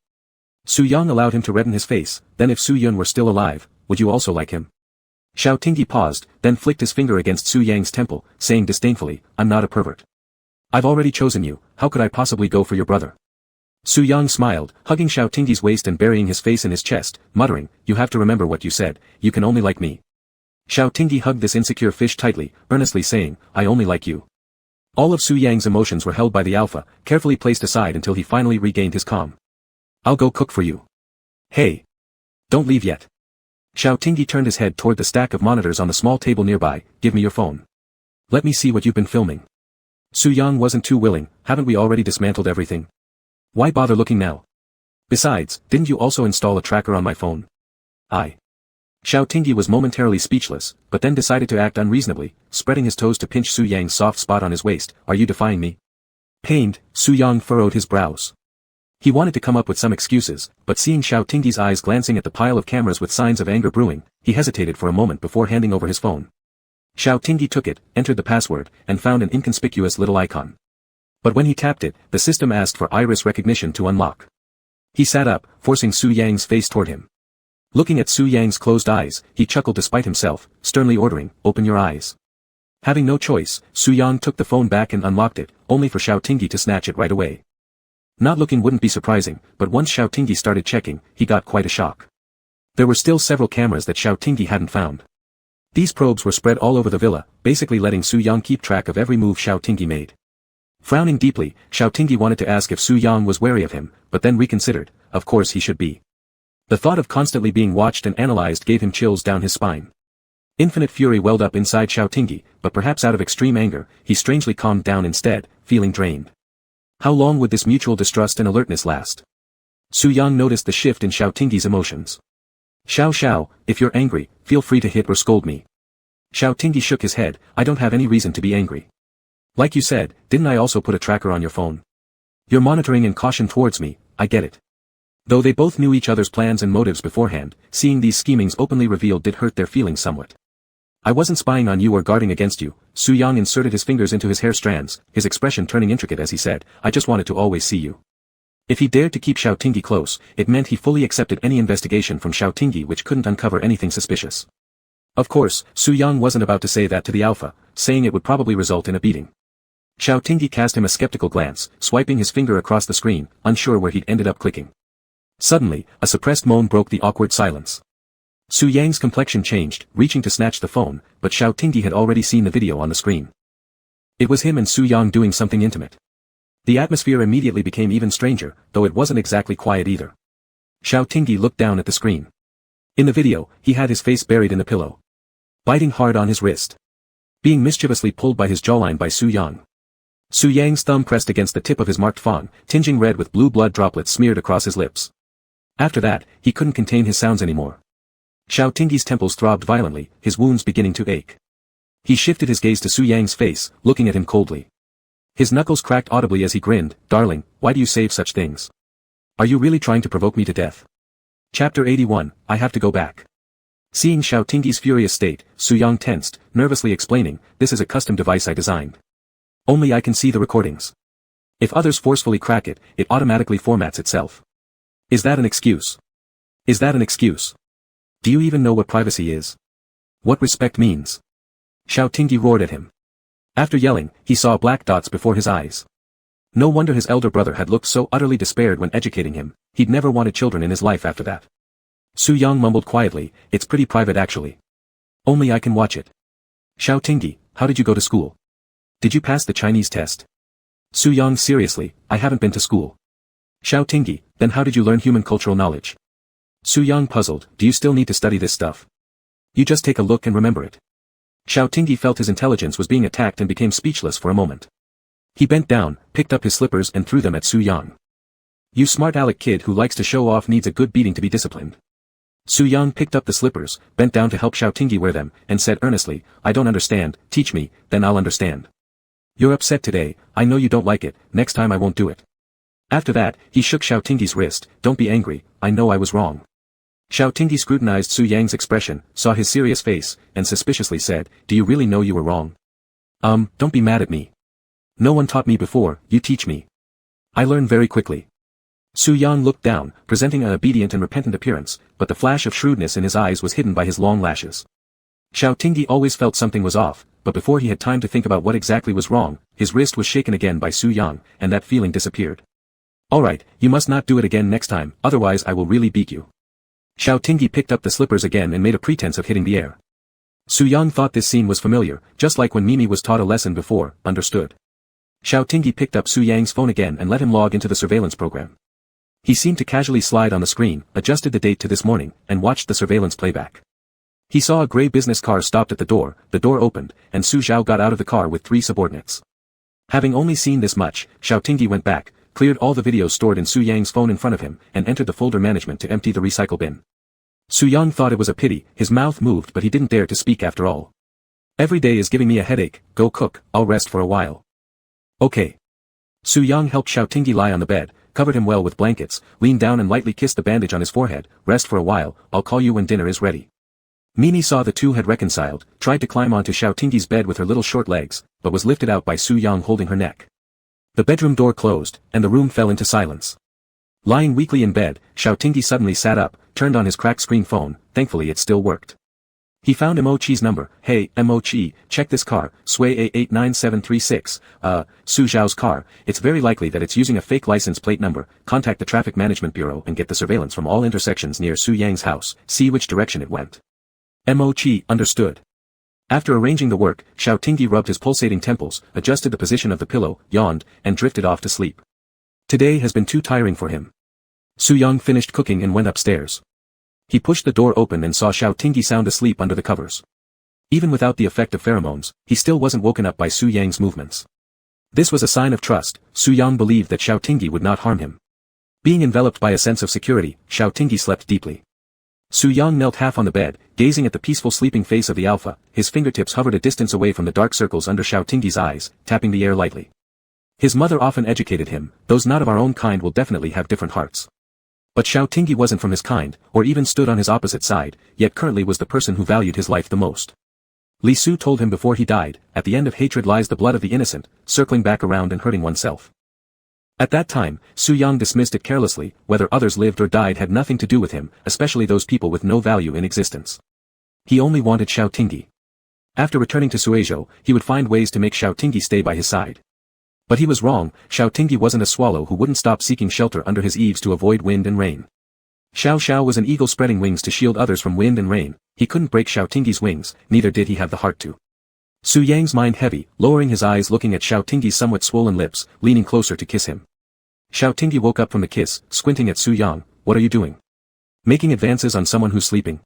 Su Yang allowed him to redden his face. "Then if Su Yun were still alive, would you also like him?" Xiao Tingyi paused, then flicked his finger against Su Yang's temple, saying disdainfully, "I'm not a pervert. I've already chosen you, how could I possibly go for your brother?" Su Yang smiled, hugging Xiao Tingyi's waist and burying his face in his chest, muttering, "You have to remember what you said, you can only like me." Xiao Tingyi hugged this insecure fish tightly, earnestly saying, "I only like you." All of Su Yang's emotions were held by the alpha, carefully placed aside until he finally regained his calm. "I'll go cook for you." "Hey! Don't leave yet." Xiao Tingyi turned his head toward the stack of monitors on the small table nearby. "Give me your phone. Let me see what you've been filming." Su Yang wasn't too willing. "Haven't we already dismantled everything? Why bother looking now? Besides, didn't you also install a tracker on my phone?" Xiao Tingyi was momentarily speechless, but then decided to act unreasonably, spreading his toes to pinch Su Yang's soft spot on his waist. "Are you defying me?" Pained, Su Yang furrowed his brows. He wanted to come up with some excuses, but seeing Xiao Tingyi's eyes glancing at the pile of cameras with signs of anger brewing, he hesitated for a moment before handing over his phone. Xiao Tingyi took it, entered the password, and found an inconspicuous little icon. But when he tapped it, the system asked for iris recognition to unlock. He sat up, forcing Su Yang's face toward him. Looking at Su Yang's closed eyes, he chuckled despite himself, sternly ordering, "Open your eyes." Having no choice, Su Yang took the phone back and unlocked it, only for Xiao Tingyi to snatch it right away. Not looking wouldn't be surprising, but once Xiao Tingyi started checking, he got quite a shock. There were still several cameras that Xiao Tingyi hadn't found. These probes were spread all over the villa, basically letting Su Yang keep track of every move Xiao Tingyi made. Frowning deeply, Xiao Tingyi wanted to ask if Su Yang was wary of him, but then reconsidered. Of course he should be. The thought of constantly being watched and analyzed gave him chills down his spine. Infinite fury welled up inside Xiao Tingyi, but perhaps out of extreme anger, he strangely calmed down instead, feeling drained. How long would this mutual distrust and alertness last? Su Yang noticed the shift in Xiao Tingyi's emotions. Xiao, if you're angry, feel free to hit or scold me." Xiao Tingyi shook his head. "I don't have any reason to be angry. Like you said, didn't I also put a tracker on your phone? Your monitoring and caution towards me, I get it." Though they both knew each other's plans and motives beforehand, seeing these schemings openly revealed did hurt their feelings somewhat. "I wasn't spying on you or guarding against you." Su Yang inserted his fingers into his hair strands, his expression turning intricate as he said, "I just wanted to always see you." If he dared to keep Xiao Tingyi close, it meant he fully accepted any investigation from Xiao Tingyi which couldn't uncover anything suspicious. Of course, Su Yang wasn't about to say that to the alpha, saying it would probably result in a beating. Xiao Tingyi cast him a skeptical glance, swiping his finger across the screen, unsure where he'd ended up clicking. Suddenly, a suppressed moan broke the awkward silence. Su Yang's complexion changed, reaching to snatch the phone, but Xiao Tingyi had already seen the video on the screen. It was him and Su Yang doing something intimate. The atmosphere immediately became even stranger, though it wasn't exactly quiet either. Xiao Tingyi looked down at the screen. In the video, he had his face buried in the pillow, biting hard on his wrist, being mischievously pulled by his jawline by Su Yang. Su Yang's thumb pressed against the tip of his marked fang, tinging red with blue blood droplets smeared across his lips. After that, he couldn't contain his sounds anymore. Xiao Tingyi's temples throbbed violently, his wounds beginning to ache. He shifted his gaze to Su Yang's face, looking at him coldly. His knuckles cracked audibly as he grinned. "Darling, why do you save such things? Are you really trying to provoke me to death?" Chapter 81, I have to go back. Seeing Xiao Tingyi's furious state, Su Yang tensed, nervously explaining, "This is a custom device I designed. Only I can see the recordings. If others forcefully crack it, it automatically formats itself. Is that an excuse? Is that an excuse? Do you even know what privacy is? What respect means?" Xiao Tingyi roared at him. After yelling, he saw black dots before his eyes. No wonder his elder brother had looked so utterly despaired when educating him, he'd never wanted children in his life after that. Su Yang mumbled quietly, "It's pretty private actually. Only I can watch it." "Xiao Tingyi, how did you go to school? Did you pass the Chinese test?" Su Yang seriously, "I haven't been to school." "Xiao Tingyi, then how did you learn human cultural knowledge?" Su Yang puzzled, "Do you still need to study this stuff? You just take a look and remember it." Xiao Tingyi felt his intelligence was being attacked and became speechless for a moment. He bent down, picked up his slippers and threw them at Su Yang. "You smart aleck kid who likes to show off needs a good beating to be disciplined." Su Yang picked up the slippers, bent down to help Xiao Tingyi wear them, and said earnestly, "I don't understand, teach me, then I'll understand. You're upset today, I know you don't like it, next time I won't do it." After that, he shook Xiao Tingyi's wrist, "Don't be angry, I know I was wrong." Xiao Tingyi scrutinized Su Yang's expression, saw his serious face, and suspiciously said, "Do you really know you were wrong? Don't be mad at me. No one taught me before, you teach me. I learn very quickly." Su Yang looked down, presenting an obedient and repentant appearance, but the flash of shrewdness in his eyes was hidden by his long lashes. Xiao Tingyi always felt something was off, but before he had time to think about what exactly was wrong, his wrist was shaken again by Su Yang, and that feeling disappeared. "Alright, you must not do it again next time, otherwise I will really beat you." Xiao Tingyi picked up the slippers again and made a pretense of hitting the air. Su Yang thought this scene was familiar, just like when Mimi was taught a lesson before, understood. Xiao Tingyi picked up Su Yang's phone again and let him log into the surveillance program. He seemed to casually slide on the screen, adjusted the date to this morning, and watched the surveillance playback. He saw a gray business car stopped at the door opened, and Su Zhao got out of the car with 3 subordinates. Having only seen this much, Xiao Tingyi went back, cleared all the videos stored in Su Yang's phone in front of him, and entered the folder management to empty the recycle bin. Su Yang thought it was a pity, his mouth moved but he didn't dare to speak after all. "Every day is giving me a headache, go cook, I'll rest for a while." "Okay." Su Yang helped Xiao Tingyi lie on the bed, covered him well with blankets, leaned down and lightly kissed the bandage on his forehead, "Rest for a while, I'll call you when dinner is ready." Mimi saw the two had reconciled, tried to climb onto Xiao Tingyi's bed with her little short legs, but was lifted out by Su Yang holding her neck. The bedroom door closed, and the room fell into silence. Lying weakly in bed, Xiao Tingyi suddenly sat up, turned on his cracked screen phone, thankfully it still worked. He found Mo-Chi's number. "Hey, Mo-Chi, check this car, Sui A89736, Su Zhao's car, it's very likely that it's using a fake license plate number, contact the Traffic Management Bureau and get the surveillance from all intersections near Su Yang's house, see which direction it went." Mo-Chi understood. After arranging the work, Xiao Tingyi rubbed his pulsating temples, adjusted the position of the pillow, yawned, and drifted off to sleep. Today has been too tiring for him. Su Yang finished cooking and went upstairs. He pushed the door open and saw Xiao Tingyi sound asleep under the covers. Even without the effect of pheromones, he still wasn't woken up by Su Yang's movements. This was a sign of trust. Su Yang believed that Xiao Tingyi would not harm him. Being enveloped by a sense of security, Xiao Tingyi slept deeply. Su Yang knelt half on the bed, gazing at the peaceful sleeping face of the alpha, his fingertips hovered a distance away from the dark circles under Xiao Tingyi's eyes, tapping the air lightly. His mother often educated him, "Those not of our own kind will definitely have different hearts." But Xiao Tingyi wasn't from his kind, or even stood on his opposite side, yet currently was the person who valued his life the most. Li Su told him before he died, "At the end of hatred lies the blood of the innocent, circling back around and hurting oneself." At that time, Su Yang dismissed it carelessly, whether others lived or died had nothing to do with him, especially those people with no value in existence. He only wanted Xiao Tingyi. After returning to Suizhou, he would find ways to make Xiao Tingyi stay by his side. But he was wrong. Xiao Tingyi wasn't a swallow who wouldn't stop seeking shelter under his eaves to avoid wind and rain. Xiao Xiao was an eagle spreading wings to shield others from wind and rain. He couldn't break Xiao Tingyi's wings, neither did he have the heart to. Su Yang's mind heavy, lowering his eyes looking at Xiao Tingyi's somewhat swollen lips, leaning closer to kiss him. Xiao Tingyi woke up from the kiss, squinting at Su Yang. "What are you doing? Making advances on someone who's sleeping?"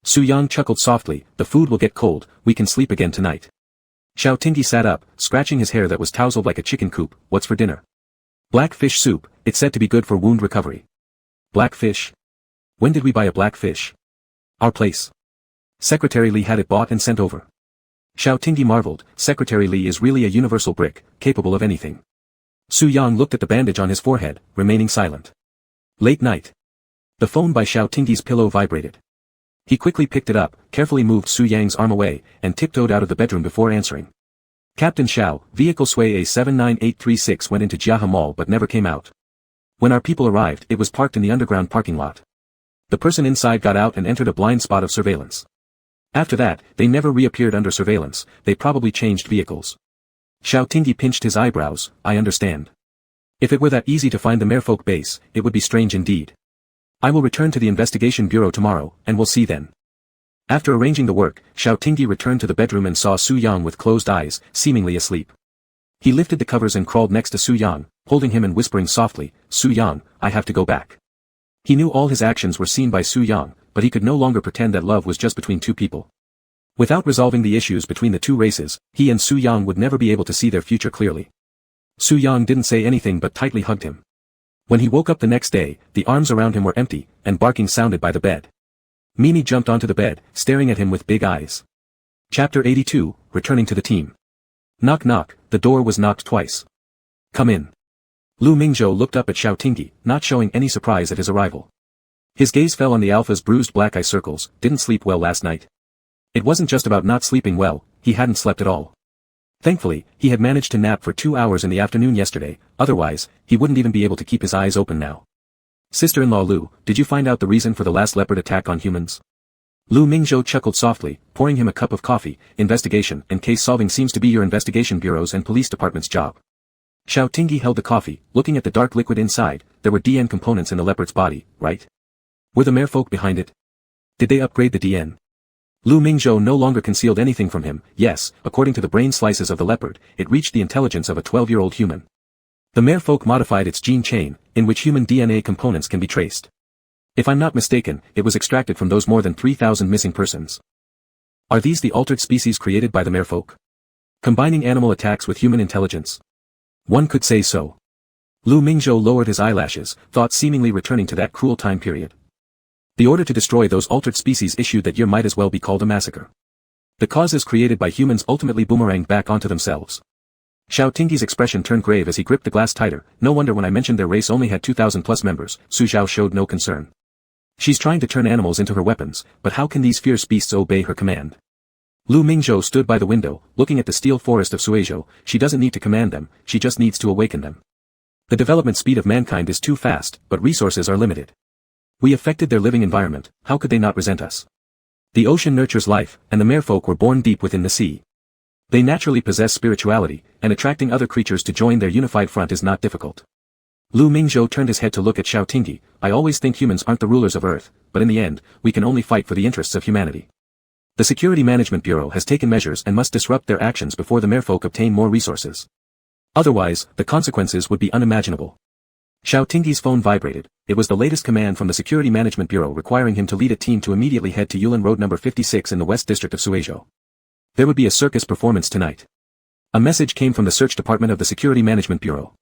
Su Yang chuckled softly, "The food will get cold, we can sleep again tonight." Xiao Tingyi sat up, scratching his hair that was tousled like a chicken coop. "What's for dinner?" "Black fish soup, it's said to be good for wound recovery." "Black fish? When did we buy a black fish?" "Our place. Secretary Li had it bought and sent over." Xiao Tingyi marveled. Secretary Li is really a universal brick, capable of anything. Su Yang looked at the bandage on his forehead, remaining silent. Late night. The phone by Xiao Tingyi's pillow vibrated. He quickly picked it up, carefully moved Su Yang's arm away, and tiptoed out of the bedroom before answering. "Captain Xiao, vehicle Sui A79836 went into Jiahe Mall but never came out. When our people arrived, it was parked in the underground parking lot. The person inside got out and entered a blind spot of surveillance. After that, they never reappeared under surveillance, they probably changed vehicles." Xiao Tingyi pinched his eyebrows. "I understand. If it were that easy to find the merfolk base, it would be strange indeed. I will return to the investigation bureau tomorrow, and we'll see then. After arranging the work, Xiao Tingyi returned to the bedroom and saw Su Yang with closed eyes, seemingly asleep. He lifted the covers and crawled next to Su Yang, holding him and whispering softly, "Su Yang, I have to go back." He knew all his actions were seen by Su Yang, but he could no longer pretend that love was just between two people. Without resolving the issues between the two races, he and Su Yang would never be able to see their future clearly. Su Yang didn't say anything but tightly hugged him. When he woke up the next day, the arms around him were empty, and barking sounded by the bed. Mimi jumped onto the bed, staring at him with big eyes. Chapter 82, Returning to the Team. Knock knock, the door was knocked twice. "Come in." Lu Mingzhou looked up at Xiao Tingyi, not showing any surprise at his arrival. His gaze fell on the alpha's bruised black eye circles. "Didn't sleep well last night?" It wasn't just about not sleeping well, he hadn't slept at all. Thankfully, he had managed to nap for 2 hours in the afternoon yesterday, otherwise, he wouldn't even be able to keep his eyes open now. "Sister-in-law Lu, did you find out the reason for the last leopard attack on humans?" Lu Mingzhou chuckled softly, pouring him a cup of coffee. "Investigation and case solving seems to be your investigation bureau's and police department's job." Xiao Tingyi held the coffee, looking at the dark liquid inside. There were DN components in the leopard's body, right? Were the merfolk behind it? Did they upgrade the DN? Lu Mingzhou no longer concealed anything from him. Yes, according to the brain slices of the leopard, it reached the intelligence of a 12-year-old human. The merfolk modified its gene chain, in which human DNA components can be traced. If I'm not mistaken, it was extracted from those more than 3,000 missing persons. Are these the altered species created by the merfolk? Combining animal attacks with human intelligence? One could say so. Lu Mingzhou lowered his eyelashes, thought seemingly returning to that cruel time period. The order to destroy those altered species issued that year might as well be called a massacre. The causes created by humans ultimately boomeranged back onto themselves. Xiao Tingyi's expression turned grave as he gripped the glass tighter. "No wonder when I mentioned their race only had 2,000 plus members." Su Zhao showed no concern. "She's trying to turn animals into her weapons, but how can these fierce beasts obey her command?" Lu Mingzhou stood by the window, looking at the steel forest of Suizhou. "She doesn't need to command them, she just needs to awaken them. The development speed of mankind is too fast, but resources are limited. We affected their living environment, how could they not resent us? The ocean nurtures life, and the merfolk were born deep within the sea. They naturally possess spirituality, and attracting other creatures to join their unified front is not difficult." Lu Mingzhou turned his head to look at Xiao Tingyi. "I always think humans aren't the rulers of Earth, but in the end, we can only fight for the interests of humanity. The Security Management Bureau has taken measures and must disrupt their actions before the merfolk obtain more resources. Otherwise, the consequences would be unimaginable." Xiao Tingyi's phone vibrated. It was the latest command from the Security Management Bureau requiring him to lead a team to immediately head to Yulin Road number 56 in the West District of Suizhou. There would be a circus performance tonight. A message came from the search department of the Security Management Bureau.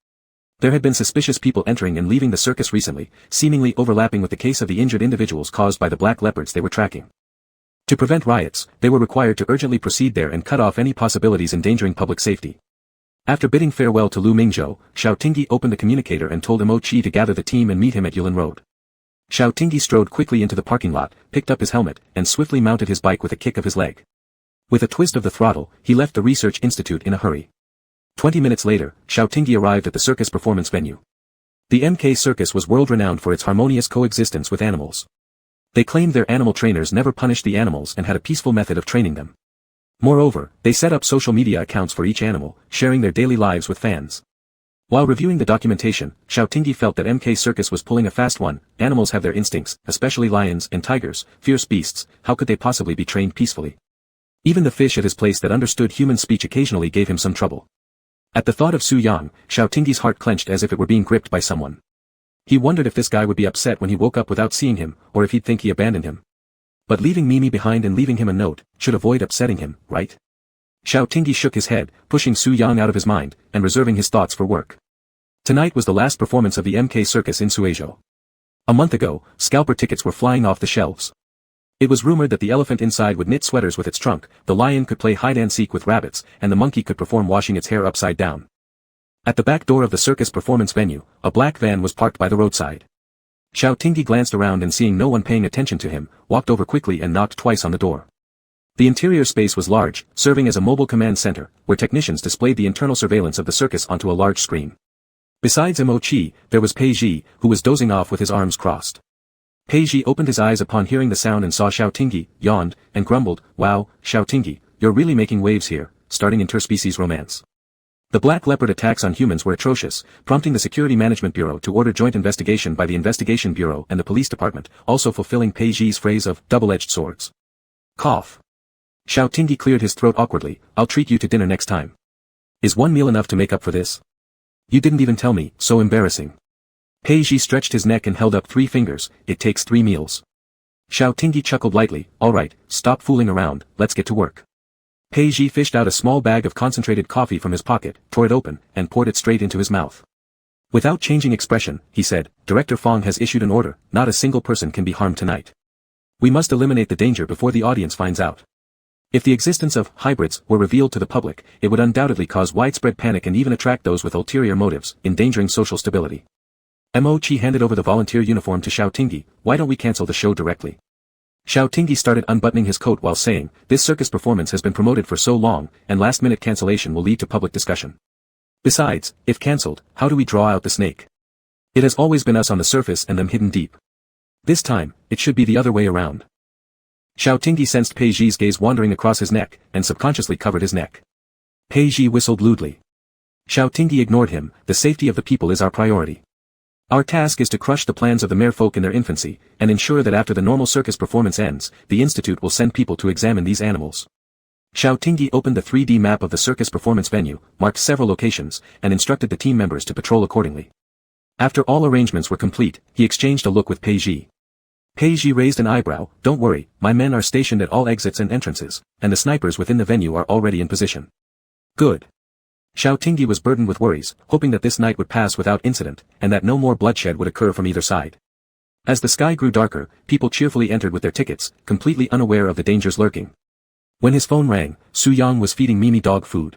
There had been suspicious people entering and leaving the circus recently, seemingly overlapping with the case of the injured individuals caused by the black leopards they were tracking. To prevent riots, they were required to urgently proceed there and cut off any possibilities endangering public safety. After bidding farewell to Lu Mingzhou, Xiao Tingyi opened the communicator and told Mo Qi to gather the team and meet him at Yulin Road. Xiao Tingyi strode quickly into the parking lot, picked up his helmet, and swiftly mounted his bike with a kick of his leg. With a twist of the throttle, he left the research institute in a hurry. 20 minutes later, Xiao Tingyi arrived at the circus performance venue. The MK Circus was world-renowned for its harmonious coexistence with animals. They claimed their animal trainers never punished the animals and had a peaceful method of training them. Moreover, they set up social media accounts for each animal, sharing their daily lives with fans. While reviewing the documentation, Xiao Tingyi felt that MK Circus was pulling a fast one. Animals have their instincts, especially lions and tigers, fierce beasts. How could they possibly be trained peacefully? Even the fish at his place that understood human speech occasionally gave him some trouble. At the thought of Su Yang, Xiao Tingyi's heart clenched as if it were being gripped by someone. He wondered if this guy would be upset when he woke up without seeing him, or if he'd think he abandoned him. But leaving Mimi behind and leaving him a note, should avoid upsetting him, right? Xiao Tingyi shook his head, pushing Su Yang out of his mind, and reserving his thoughts for work. Tonight was the last performance of the MK Circus in Suizhou. A month ago, scalper tickets were flying off the shelves. It was rumored that the elephant inside would knit sweaters with its trunk, the lion could play hide-and-seek with rabbits, and the monkey could perform washing its hair upside down. At the back door of the circus performance venue, a black van was parked by the roadside. Xiao Tingyi glanced around and seeing no one paying attention to him, walked over quickly and knocked twice on the door. The interior space was large, serving as a mobile command center, where technicians displayed the internal surveillance of the circus onto a large screen. Besides Mo Qi, there was Pei Ji, who was dozing off with his arms crossed. Pei Ji opened his eyes upon hearing the sound and saw Xiao Tingyi, yawned, and grumbled, "Wow, Xiao Tingyi, you're really making waves here, starting interspecies romance." The Black Leopard attacks on humans were atrocious, prompting the Security Management Bureau to order joint investigation by the Investigation Bureau and the Police Department, also fulfilling Pei Zhi's phrase of double-edged swords. Cough. Xiao Tingyi cleared his throat awkwardly. I'll treat you to dinner next time. Is one meal enough to make up for this? You didn't even tell me, so embarrassing. Pei Zhi stretched his neck and held up 3 fingers. It takes 3 meals. Xiao Tingyi chuckled lightly. Alright, stop fooling around, let's get to work. Pei Zhi fished out a small bag of concentrated coffee from his pocket, tore it open, and poured it straight into his mouth. Without changing expression, he said, Director Fong has issued an order, not a single person can be harmed tonight. We must eliminate the danger before the audience finds out. If the existence of hybrids were revealed to the public, it would undoubtedly cause widespread panic and even attract those with ulterior motives, endangering social stability. Mo Chi handed over the volunteer uniform to Xiao Tingyi. Why don't we cancel the show directly? Xiao Tingyi started unbuttoning his coat while saying, this circus performance has been promoted for so long, and last-minute cancellation will lead to public discussion. Besides, if cancelled, how do we draw out the snake? It has always been us on the surface and them hidden deep. This time, it should be the other way around. Xiao Tingyi sensed Pei Zhi's gaze wandering across his neck, and subconsciously covered his neck. Pei Zhi whistled lewdly. Xiao Tingyi ignored him. The safety of the people is our priority. Our task is to crush the plans of the merfolk in their infancy, and ensure that after the normal circus performance ends, the Institute will send people to examine these animals. Xiao Tingyi opened the 3D map of the circus performance venue, marked several locations, and instructed the team members to patrol accordingly. After all arrangements were complete, he exchanged a look with Pei Zhi. Pei Zhi raised an eyebrow. Don't worry, my men are stationed at all exits and entrances, and the snipers within the venue are already in position. Good. Xiao Tingyi was burdened with worries, hoping that this night would pass without incident, and that no more bloodshed would occur from either side. As the sky grew darker, people cheerfully entered with their tickets, completely unaware of the dangers lurking. When his phone rang, Su Yang was feeding Mimi dog food.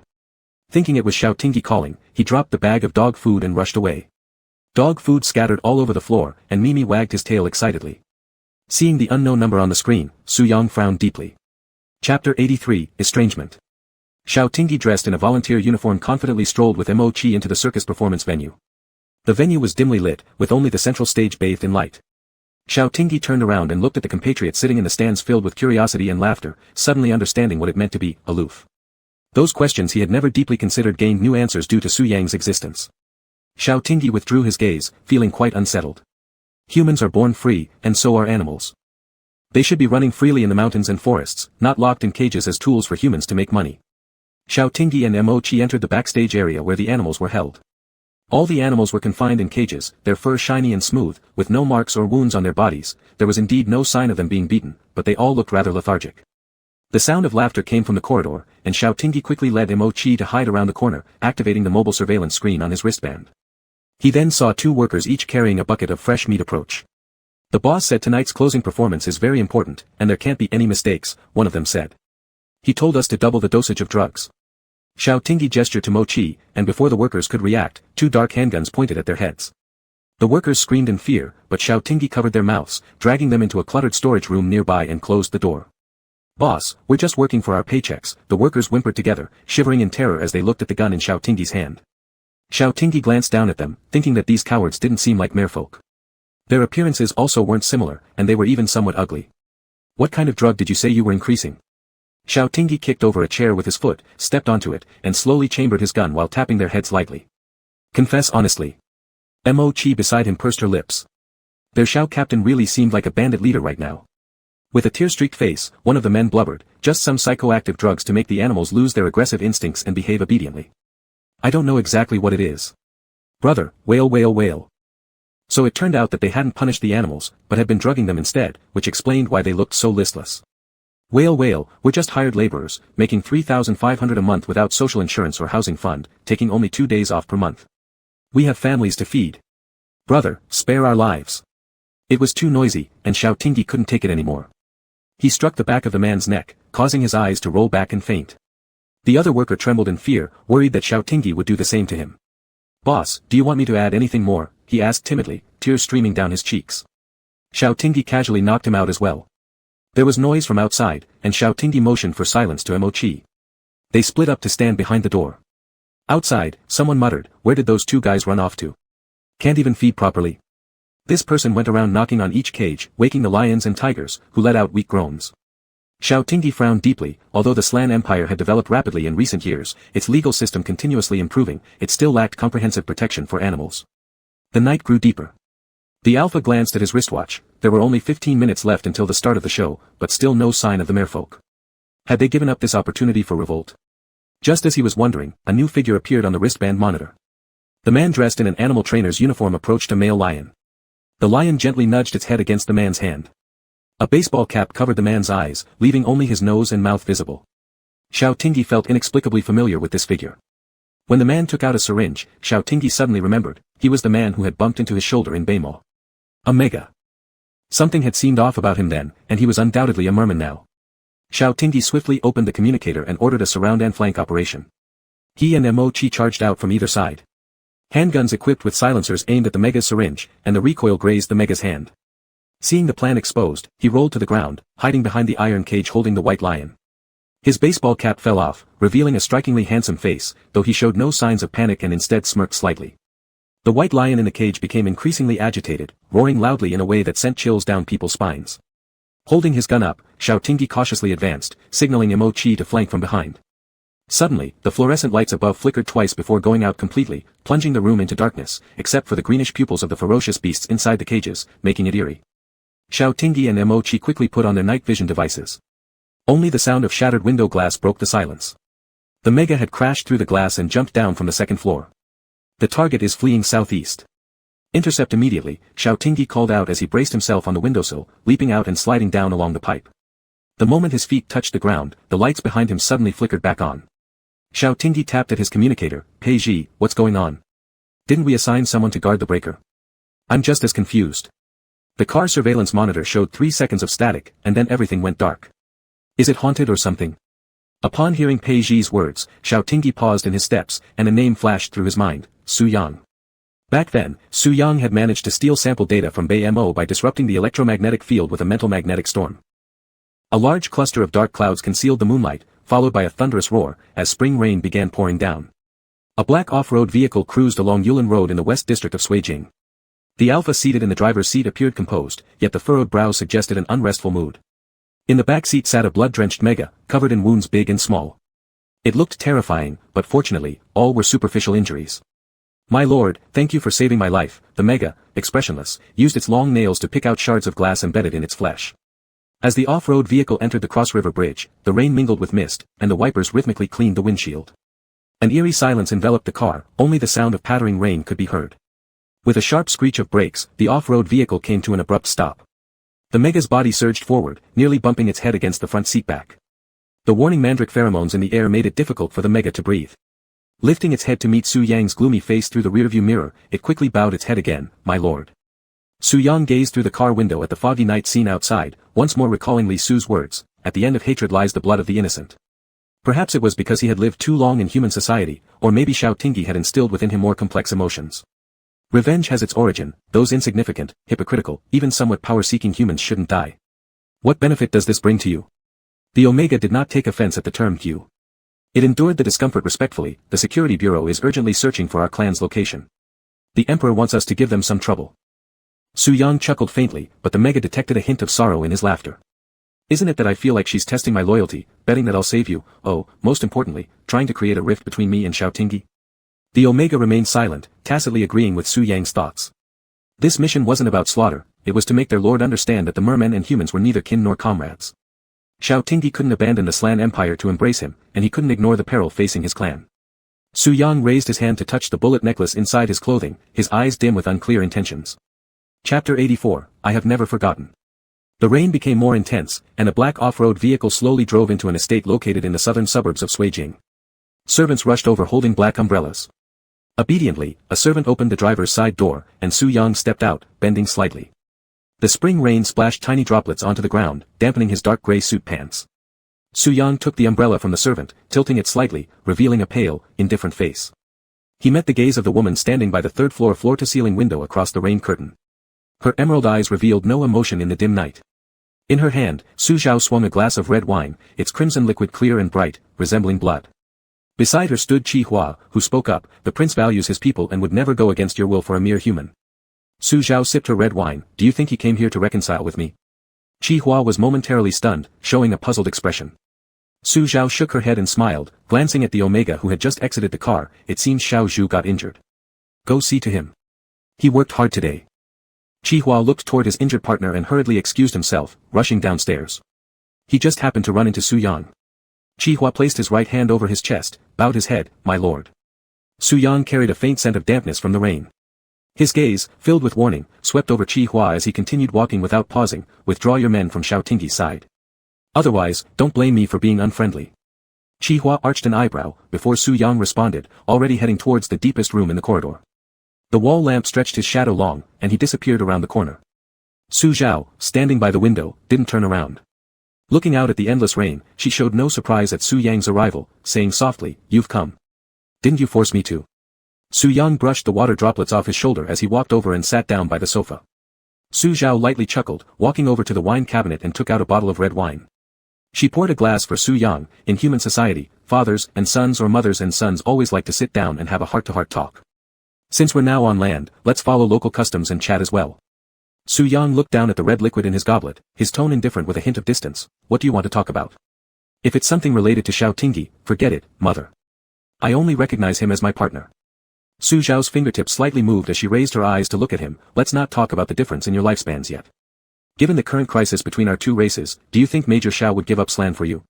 Thinking it was Xiao Tingyi calling, he dropped the bag of dog food and rushed away. Dog food scattered all over the floor, and Mimi wagged his tail excitedly. Seeing the unknown number on the screen, Su Yang frowned deeply. Chapter 83, Estrangement. Xiao Tingyi dressed in a volunteer uniform confidently strolled with Mo Chi into the circus performance venue. The venue was dimly lit, with only the central stage bathed in light. Xiao Tingyi turned around and looked at the compatriots sitting in the stands filled with curiosity and laughter, suddenly understanding what it meant to be aloof. Those questions he had never deeply considered gained new answers due to Su Yang's existence. Xiao Tingyi withdrew his gaze, feeling quite unsettled. Humans are born free, and so are animals. They should be running freely in the mountains and forests, not locked in cages as tools for humans to make money. Xiao Tingyi and Mo Chi entered the backstage area where the animals were held. All the animals were confined in cages, their fur shiny and smooth, with no marks or wounds on their bodies. There was indeed no sign of them being beaten, but they all looked rather lethargic. The sound of laughter came from the corridor, and Xiao Tingyi quickly led Mo Chi to hide around the corner, activating the mobile surveillance screen on his wristband. He then saw 2 workers each carrying a bucket of fresh meat approach. The boss said tonight's closing performance is very important, and there can't be any mistakes, one of them said. He told us to double the dosage of drugs. Xiao Tingyi gestured to Mo Chi, and before the workers could react, 2 dark handguns pointed at their heads. The workers screamed in fear, but Xiao Tingyi covered their mouths, dragging them into a cluttered storage room nearby and closed the door. Boss, we're just working for our paychecks, the workers whimpered together, shivering in terror as they looked at the gun in Xiao Tingyi's hand. Xiao Tingyi glanced down at them, thinking that these cowards didn't seem like merfolk. Their appearances also weren't similar, and they were even somewhat ugly. What kind of drug did you say you were increasing? Xiao Tingyi kicked over a chair with his foot, stepped onto it, and slowly chambered his gun while tapping their heads lightly. Confess honestly. Mo Chi beside him pursed her lips. Their Xiao captain really seemed like a bandit leader right now. With a tear-streaked face, one of the men blubbered, just some psychoactive drugs to make the animals lose their aggressive instincts and behave obediently. I don't know exactly what it is. Brother, wail wail wail. So it turned out that they hadn't punished the animals, but had been drugging them instead, which explained why they looked so listless. Wail wail, we're just hired laborers, making 3,500 a month without social insurance or housing fund, taking only 2 days off per month. We have families to feed. Brother, spare our lives. It was too noisy, and Xiao Tingyi couldn't take it anymore. He struck the back of the man's neck, causing his eyes to roll back and faint. The other worker trembled in fear, worried that Xiao Tingyi would do the same to him. Boss, do you want me to add anything more? He asked timidly, tears streaming down his cheeks. Xiao Tingyi casually knocked him out as well. There was noise from outside, and Xiao Tingyi motioned for silence to Mo Chi. They split up to stand behind the door. Outside, someone muttered, where did those 2 guys run off to? Can't even feed properly. This person went around knocking on each cage, waking the lions and tigers, who let out weak groans. Xiao Tingyi frowned deeply. Although the Slan Empire had developed rapidly in recent years, its legal system continuously improving, it still lacked comprehensive protection for animals. The night grew deeper. The Alpha glanced at his wristwatch. There were only 15 minutes left until the start of the show, but still no sign of the merfolk. Had they given up this opportunity for revolt? Just as he was wondering, a new figure appeared on the wristband monitor. The man dressed in an animal trainer's uniform approached a male lion. The lion gently nudged its head against the man's hand. A baseball cap covered the man's eyes, leaving only his nose and mouth visible. Xiao Tingyi felt inexplicably familiar with this figure. When the man took out a syringe, Xiao Tingyi suddenly remembered, he was the man who had bumped into his shoulder in Beimo. A mega. Something had seemed off about him then, and he was undoubtedly a merman now. Xiao Tingyi swiftly opened the communicator and ordered a surround and flank operation. He and Mo Chi charged out from either side. Handguns equipped with silencers aimed at the mega's syringe, and the recoil grazed the mega's hand. Seeing the plan exposed, he rolled to the ground, hiding behind the iron cage holding the white lion. His baseball cap fell off, revealing a strikingly handsome face, though he showed no signs of panic and instead smirked slightly. The white lion in the cage became increasingly agitated, roaring loudly in a way that sent chills down people's spines. Holding his gun up, Xiao Tingyi cautiously advanced, signaling Mo Chi to flank from behind. Suddenly, the fluorescent lights above flickered twice before going out completely, plunging the room into darkness, except for the greenish pupils of the ferocious beasts inside the cages, making it eerie. Xiao Tingyi and Mo Chi quickly put on their night vision devices. Only the sound of shattered window glass broke the silence. The mega had crashed through the glass and jumped down from the second floor. The target is fleeing southeast. Intercept immediately, Xiao Tingyi called out as he braced himself on the windowsill, leaping out and sliding down along the pipe. The moment his feet touched the ground, the lights behind him suddenly flickered back on. Xiao Tingyi tapped at his communicator. Pei Ji, what's going on? Didn't we assign someone to guard the breaker? I'm just as confused. The car surveillance monitor showed 3 seconds of static, and then everything went dark. Is it haunted or something? Upon hearing Pei Ji's words, Xiao Tingyi paused in his steps, and a name flashed through his mind, Su Yang. Back then, Su Yang had managed to steal sample data from Beimo by disrupting the electromagnetic field with a mental magnetic storm. A large cluster of dark clouds concealed the moonlight, followed by a thunderous roar, as spring rain began pouring down. A black off-road vehicle cruised along Yulin Road in the west district of Suijing. The Alpha seated in the driver's seat appeared composed, yet the furrowed brows suggested an unrestful mood. In the back seat sat a blood-drenched mega, covered in wounds big and small. It looked terrifying, but fortunately, all were superficial injuries. My lord, thank you for saving my life. The mega, expressionless, used its long nails to pick out shards of glass embedded in its flesh. As the off-road vehicle entered the cross-river bridge, the rain mingled with mist, and the wipers rhythmically cleaned the windshield. An eerie silence enveloped the car, only the sound of pattering rain could be heard. With a sharp screech of brakes, the off-road vehicle came to an abrupt stop. The mega's body surged forward, nearly bumping its head against the front seat back. The warning mandrake pheromones in the air made it difficult for the mega to breathe. Lifting its head to meet Su Yang's gloomy face through the rearview mirror, it quickly bowed its head again, my lord. Su Yang gazed through the car window at the foggy night scene outside, once more recalling Li Su's words, at the end of hatred lies the blood of the innocent. Perhaps it was because he had lived too long in human society, or maybe Xiao Tingyi had instilled within him more complex emotions. Revenge has its origin, those insignificant, hypocritical, even somewhat power-seeking humans shouldn't die. What benefit does this bring to you? The Omega did not take offense at the term you. It endured the discomfort respectfully. The Security Bureau is urgently searching for our clan's location. The Emperor wants us to give them some trouble. Su Yang chuckled faintly, but the Mega detected a hint of sorrow in his laughter. Isn't it that I feel like she's testing my loyalty, betting that I'll save you, oh, most importantly, trying to create a rift between me and Xiao Tingyi? The Omega remained silent, tacitly agreeing with Su Yang's thoughts. This mission wasn't about slaughter, it was to make their lord understand that the mermen and humans were neither kin nor comrades. Xiao Tingyi couldn't abandon the Slan Empire to embrace him, and he couldn't ignore the peril facing his clan. Su Yang raised his hand to touch the bullet necklace inside his clothing, his eyes dim with unclear intentions. Chapter 84, I have never forgotten. The rain became more intense, and a black off-road vehicle slowly drove into an estate located in the southern suburbs of Suijing. Servants rushed over holding black umbrellas. Obediently, a servant opened the driver's side door, and Su Yang stepped out, bending slightly. The spring rain splashed tiny droplets onto the ground, dampening his dark gray suit pants. Su Yang took the umbrella from the servant, tilting it slightly, revealing a pale, indifferent face. He met the gaze of the woman standing by the third-floor floor-to-ceiling window across the rain curtain. Her emerald eyes revealed no emotion in the dim night. In her hand, Su Zhao swung a glass of red wine, its crimson liquid clear and bright, resembling blood. Beside her stood Qi Hua, who spoke up, the prince values his people and would never go against your will for a mere human. Su Zhao sipped her red wine, do you think he came here to reconcile with me? Chi Hua was momentarily stunned, showing a puzzled expression. Su Zhao shook her head and smiled, glancing at the Omega who had just exited the car. It seems Xiao Zhu got injured. Go see to him. He worked hard today. Chi Hua looked toward his injured partner and hurriedly excused himself, rushing downstairs. He just happened to run into Su Yang. Chi Hua placed his right hand over his chest, bowed his head, my lord. Su Yang carried a faint scent of dampness from the rain. His gaze, filled with warning, swept over Chi Hua as he continued walking without pausing. Withdraw your men from Xiao Tingyi's side. Otherwise, don't blame me for being unfriendly. Chi Hua arched an eyebrow, before Su Yang responded, already heading towards the deepest room in the corridor. The wall lamp stretched his shadow long, and he disappeared around the corner. Su Zhao, standing by the window, didn't turn around. Looking out at the endless rain, she showed no surprise at Su Yang's arrival, saying softly, you've come. Didn't you force me to? Su Yang brushed the water droplets off his shoulder as he walked over and sat down by the sofa. Su Zhao lightly chuckled, walking over to the wine cabinet and took out a bottle of red wine. She poured a glass for Su Yang. In human society, fathers and sons or mothers and sons always like to sit down and have a heart-to-heart talk. Since we're now on land, let's follow local customs and chat as well. Su Yang looked down at the red liquid in his goblet, his tone indifferent with a hint of distance. What do you want to talk about? If it's something related to Xiao Tingyi, forget it, mother. I only recognize him as my partner. Su Zhao's fingertips slightly moved as she raised her eyes to look at him. Let's not talk about the difference in your lifespans yet. Given the current crisis between our two races, do you think Major Xiao would give up Slan for you?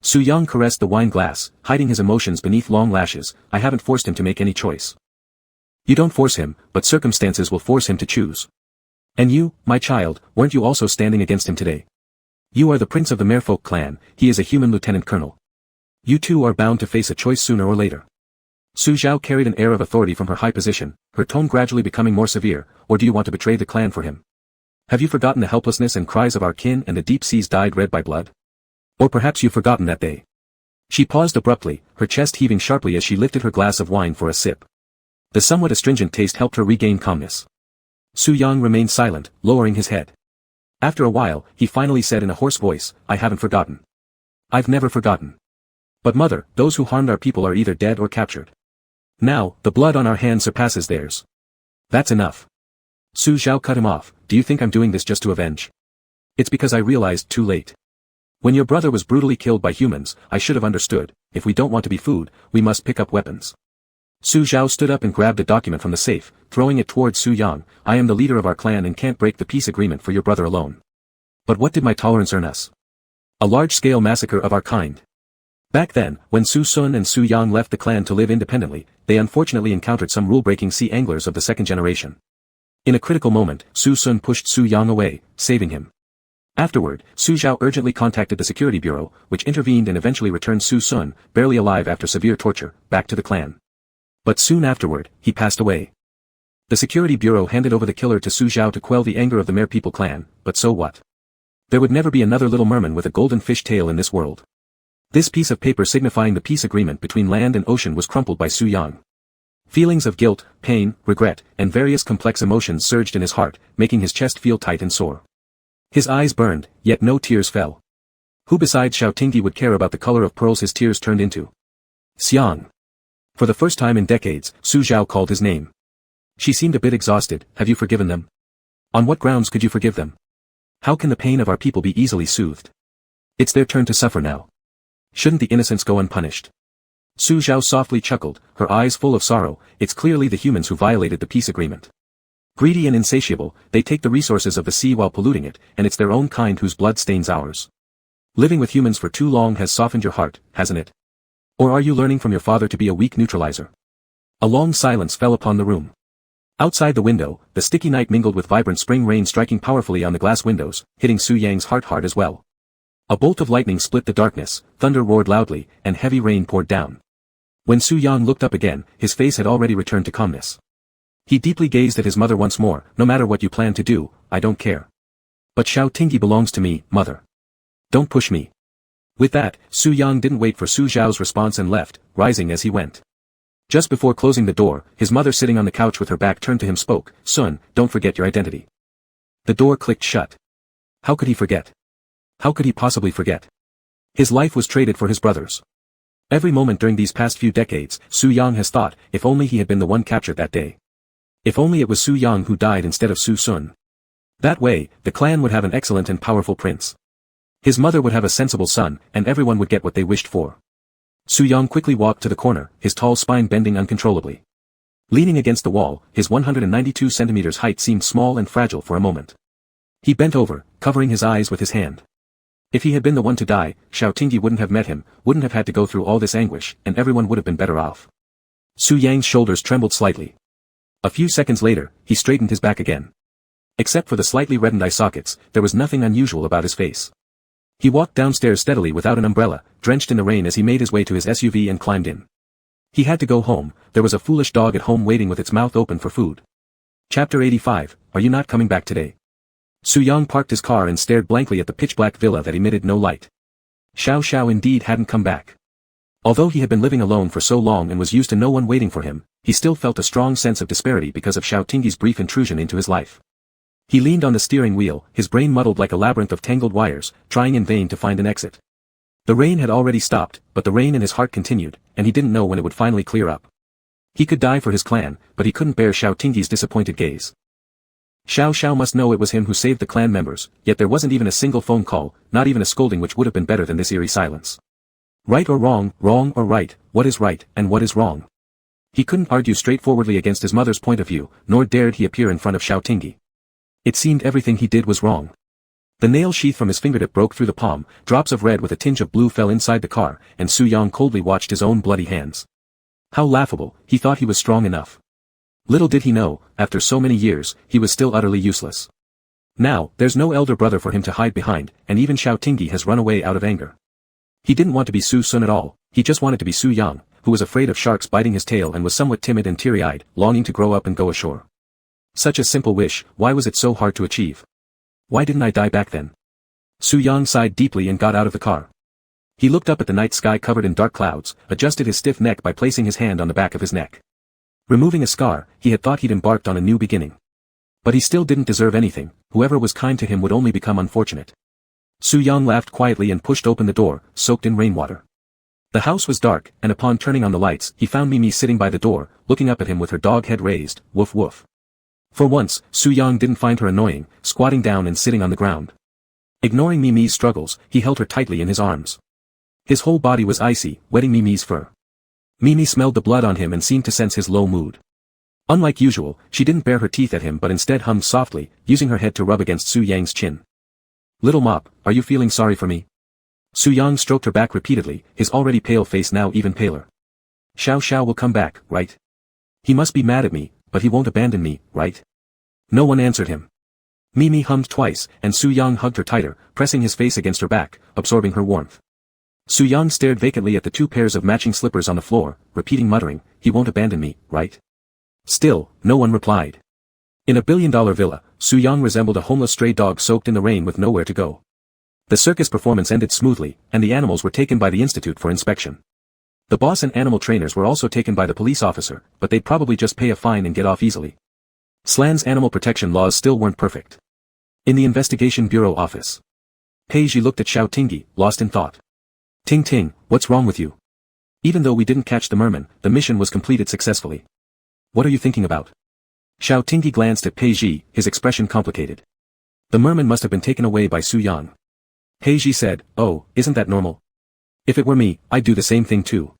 Su Yang caressed the wine glass, hiding his emotions beneath long lashes. I haven't forced him to make any choice. You don't force him, but circumstances will force him to choose. And you, my child, weren't you also standing against him today? You are the prince of the Merfolk clan, he is a human lieutenant colonel. You two are bound to face a choice sooner or later. Su Zhao carried an air of authority from her high position, her tone gradually becoming more severe. Or do you want to betray the clan for him? Have you forgotten the helplessness and cries of our kin and the deep seas dyed red by blood? Or perhaps you've forgotten that day. She paused abruptly, her chest heaving sharply as she lifted her glass of wine for a sip. The somewhat astringent taste helped her regain calmness. Su Yang remained silent, lowering his head. After a while, he finally said in a hoarse voice, I haven't forgotten. I've never forgotten. But mother, those who harmed our people are either dead or captured. Now, the blood on our hands surpasses theirs. That's enough. Su Zhao cut him off. Do you think I'm doing this just to avenge? It's because I realized too late. When your brother was brutally killed by humans, I should have understood. If we don't want to be food, we must pick up weapons. Su Zhao stood up and grabbed a document from the safe, throwing it towards Su Yang. I am the leader of our clan and can't break the peace agreement for your brother alone. But what did my tolerance earn us? A large-scale massacre of our kind. Back then, when Su Sun and Su Yang left the clan to live independently, they unfortunately encountered some rule-breaking sea anglers of the second generation. In a critical moment, Su Sun pushed Su Yang away, saving him. Afterward, Su Zhao urgently contacted the security bureau, which intervened and eventually returned Su Sun, barely alive after severe torture, back to the clan. But soon afterward, he passed away. The security bureau handed over the killer to Su Zhao to quell the anger of the Mer People clan, but so what? There would never be another little merman with a golden fish tail in this world. This piece of paper signifying the peace agreement between land and ocean was crumpled by Su Yang. Feelings of guilt, pain, regret, and various complex emotions surged in his heart, making his chest feel tight and sore. His eyes burned, yet no tears fell. Who besides Xiao Tingyi would care about the color of pearls his tears turned into? Xiang. For the first time in decades, Su Zhao called his name. She seemed a bit exhausted. Have you forgiven them? On what grounds could you forgive them? How can the pain of our people be easily soothed? It's their turn to suffer now. Shouldn't the innocents go unpunished? Su Zhao softly chuckled, her eyes full of sorrow. It's clearly the humans who violated the peace agreement. Greedy and insatiable, they take the resources of the sea while polluting it, and it's their own kind whose blood stains ours. Living with humans for too long has softened your heart, hasn't it? Or are you learning from your father to be a weak neutralizer? A long silence fell upon the room. Outside the window, the sticky night mingled with vibrant spring rain striking powerfully on the glass windows, hitting Su Yang's heart hard as well. A bolt of lightning split the darkness, thunder roared loudly, and heavy rain poured down. When Su Yang looked up again, his face had already returned to calmness. He deeply gazed at his mother once more. No matter what you plan to do, I don't care. But Xiao Tingyi belongs to me, mother. Don't push me. With that, Su Yang didn't wait for Su Zhao's response and left, rising as he went. Just before closing the door, his mother sitting on the couch with her back turned to him spoke, Son, don't forget your identity. The door clicked shut. How could he forget? How could he possibly forget? His life was traded for his brother's. Every moment during these past few decades, Su Yang has thought, if only he had been the one captured that day. If only it was Su Yang who died instead of Su Sun. That way, the clan would have an excellent and powerful prince. His mother would have a sensible son, and everyone would get what they wished for. Su Yang quickly walked to the corner, his tall spine bending uncontrollably. Leaning against the wall, his 192 centimeters height seemed small and fragile for a moment. He bent over, covering his eyes with his hand. If he had been the one to die, Xiaotingyi wouldn't have met him, wouldn't have had to go through all this anguish, and everyone would have been better off. Su Yang's shoulders trembled slightly. A few seconds later, he straightened his back again. Except for the slightly reddened eye sockets, there was nothing unusual about his face. He walked downstairs steadily without an umbrella, drenched in the rain as he made his way to his SUV and climbed in. He had to go home, there was a foolish dog at home waiting with its mouth open for food. Chapter 85, Are You Not Coming Back Today? Su Yang parked his car and stared blankly at the pitch-black villa that emitted no light. Xiao Xiao indeed hadn't come back. Although he had been living alone for so long and was used to no one waiting for him, he still felt a strong sense of disparity because of Xiaotingyi's brief intrusion into his life. He leaned on the steering wheel, his brain muddled like a labyrinth of tangled wires, trying in vain to find an exit. The rain had already stopped, but the rain in his heart continued, and he didn't know when it would finally clear up. He could die for his clan, but he couldn't bear Xiaotingyi's disappointed gaze. Xiao Xiao must know it was him who saved the clan members, yet there wasn't even a single phone call, not even a scolding, which would have been better than this eerie silence. Right or wrong, wrong or right, what is right and what is wrong? He couldn't argue straightforwardly against his mother's point of view, nor dared he appear in front of Xiaotingyi. It seemed everything he did was wrong. The nail sheath from his fingertip broke through the palm, drops of red with a tinge of blue fell inside the car, and Su Yang coldly watched his own bloody hands. How laughable, he thought he was strong enough. Little did he know, after so many years, he was still utterly useless. Now, there's no elder brother for him to hide behind, and even Xiaotingyi has run away out of anger. He didn't want to be Su Sun at all, he just wanted to be Su Yang, who was afraid of sharks biting his tail and was somewhat timid and teary-eyed, longing to grow up and go ashore. Such a simple wish, why was it so hard to achieve? Why didn't I die back then? Su Yang sighed deeply and got out of the car. He looked up at the night sky covered in dark clouds, adjusted his stiff neck by placing his hand on the back of his neck. Removing a scar, he had thought he'd embarked on a new beginning. But he still didn't deserve anything, whoever was kind to him would only become unfortunate. Su Yang laughed quietly and pushed open the door, soaked in rainwater. The house was dark, and upon turning on the lights, he found Mimi sitting by the door, looking up at him with her dog head raised, woof woof. For once, Su Yang didn't find her annoying, squatting down and sitting on the ground. Ignoring Mimi's struggles, he held her tightly in his arms. His whole body was icy, wetting Mimi's fur. Mimi smelled the blood on him and seemed to sense his low mood. Unlike usual, she didn't bare her teeth at him but instead hummed softly, using her head to rub against Su Yang's chin. Little Mop, are you feeling sorry for me? Su Yang stroked her back repeatedly, his already pale face now even paler. Xiao Xiao will come back, right? He must be mad at me, but he won't abandon me, right? No one answered him. Mimi hummed twice, and Su Yang hugged her tighter, pressing his face against her back, absorbing her warmth. Su Yang stared vacantly at the two pairs of matching slippers on the floor, muttering, he won't abandon me, right? Still, no one replied. In a billion-dollar villa, Su Yang resembled a homeless stray dog soaked in the rain with nowhere to go. The circus performance ended smoothly, and the animals were taken by the institute for inspection. The boss and animal trainers were also taken by the police officer, but they'd probably just pay a fine and get off easily. Slan's animal protection laws still weren't perfect. In the investigation bureau office, Peiji looked at Xiaotingyi, lost in thought. Ting Ting, what's wrong with you? Even though we didn't catch the merman, the mission was completed successfully. What are you thinking about? Xiaotingyi glanced at Peiji, his expression complicated. The merman must have been taken away by Su Yang. Peiji said, oh, isn't that normal? If it were me, I'd do the same thing too.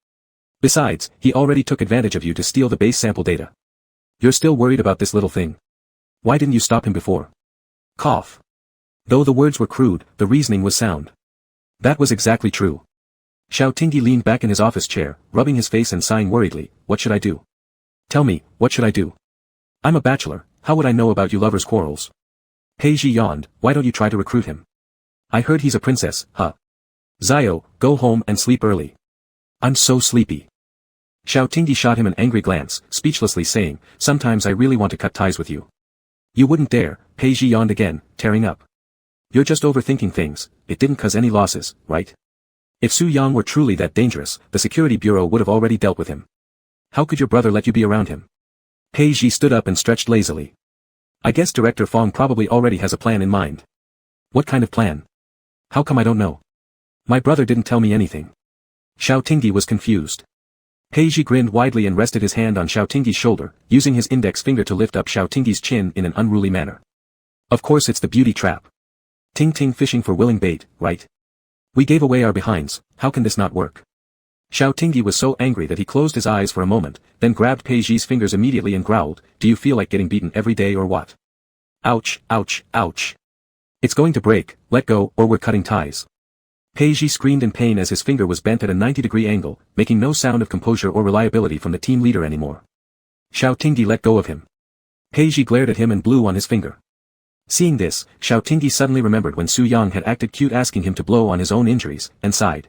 Besides, he already took advantage of you to steal the base sample data. You're still worried about this little thing? Why didn't you stop him before? Cough. Though the words were crude, the reasoning was sound. That was exactly true. Xiaotingyi leaned back in his office chair, rubbing his face and sighing worriedly, what should I do? Tell me, what should I do? I'm a bachelor, how would I know about you lovers' quarrels? Peiji yawned, why don't you try to recruit him? I heard he's a princess, huh? Zio, go home and sleep early. I'm so sleepy. Xiaotingyi shot him an angry glance, speechlessly saying, sometimes I really want to cut ties with you. You wouldn't dare, Peiji yawned again, tearing up. You're just overthinking things, it didn't cause any losses, right? If Su Yang were truly that dangerous, the security bureau would have already dealt with him. How could your brother let you be around him? Peiji stood up and stretched lazily. I guess Director Fong probably already has a plan in mind. What kind of plan? How come I don't know? My brother didn't tell me anything. Xiaotingyi was confused. Peiji grinned widely and rested his hand on Xiaotingyi's shoulder, using his index finger to lift up Xiaotingyi's chin in an unruly manner. Of course it's the beauty trap. Ting Ting fishing for willing bait, right? We gave away our behinds, how can this not work? Xiao Tingyi was so angry that he closed his eyes for a moment, then grabbed Pei Ji's fingers immediately and growled, do you feel like getting beaten every day or what? Ouch, ouch, ouch. It's going to break, let go, or we're cutting ties. Pei Ji screamed in pain as his finger was bent at a 90-degree angle, making no sound of composure or reliability from the team leader anymore. Xiao Tingyi let go of him. Pei Ji glared at him and blew on his finger. Seeing this, Xiao Tingyi suddenly remembered when Su Yang had acted cute asking him to blow on his own injuries, and sighed.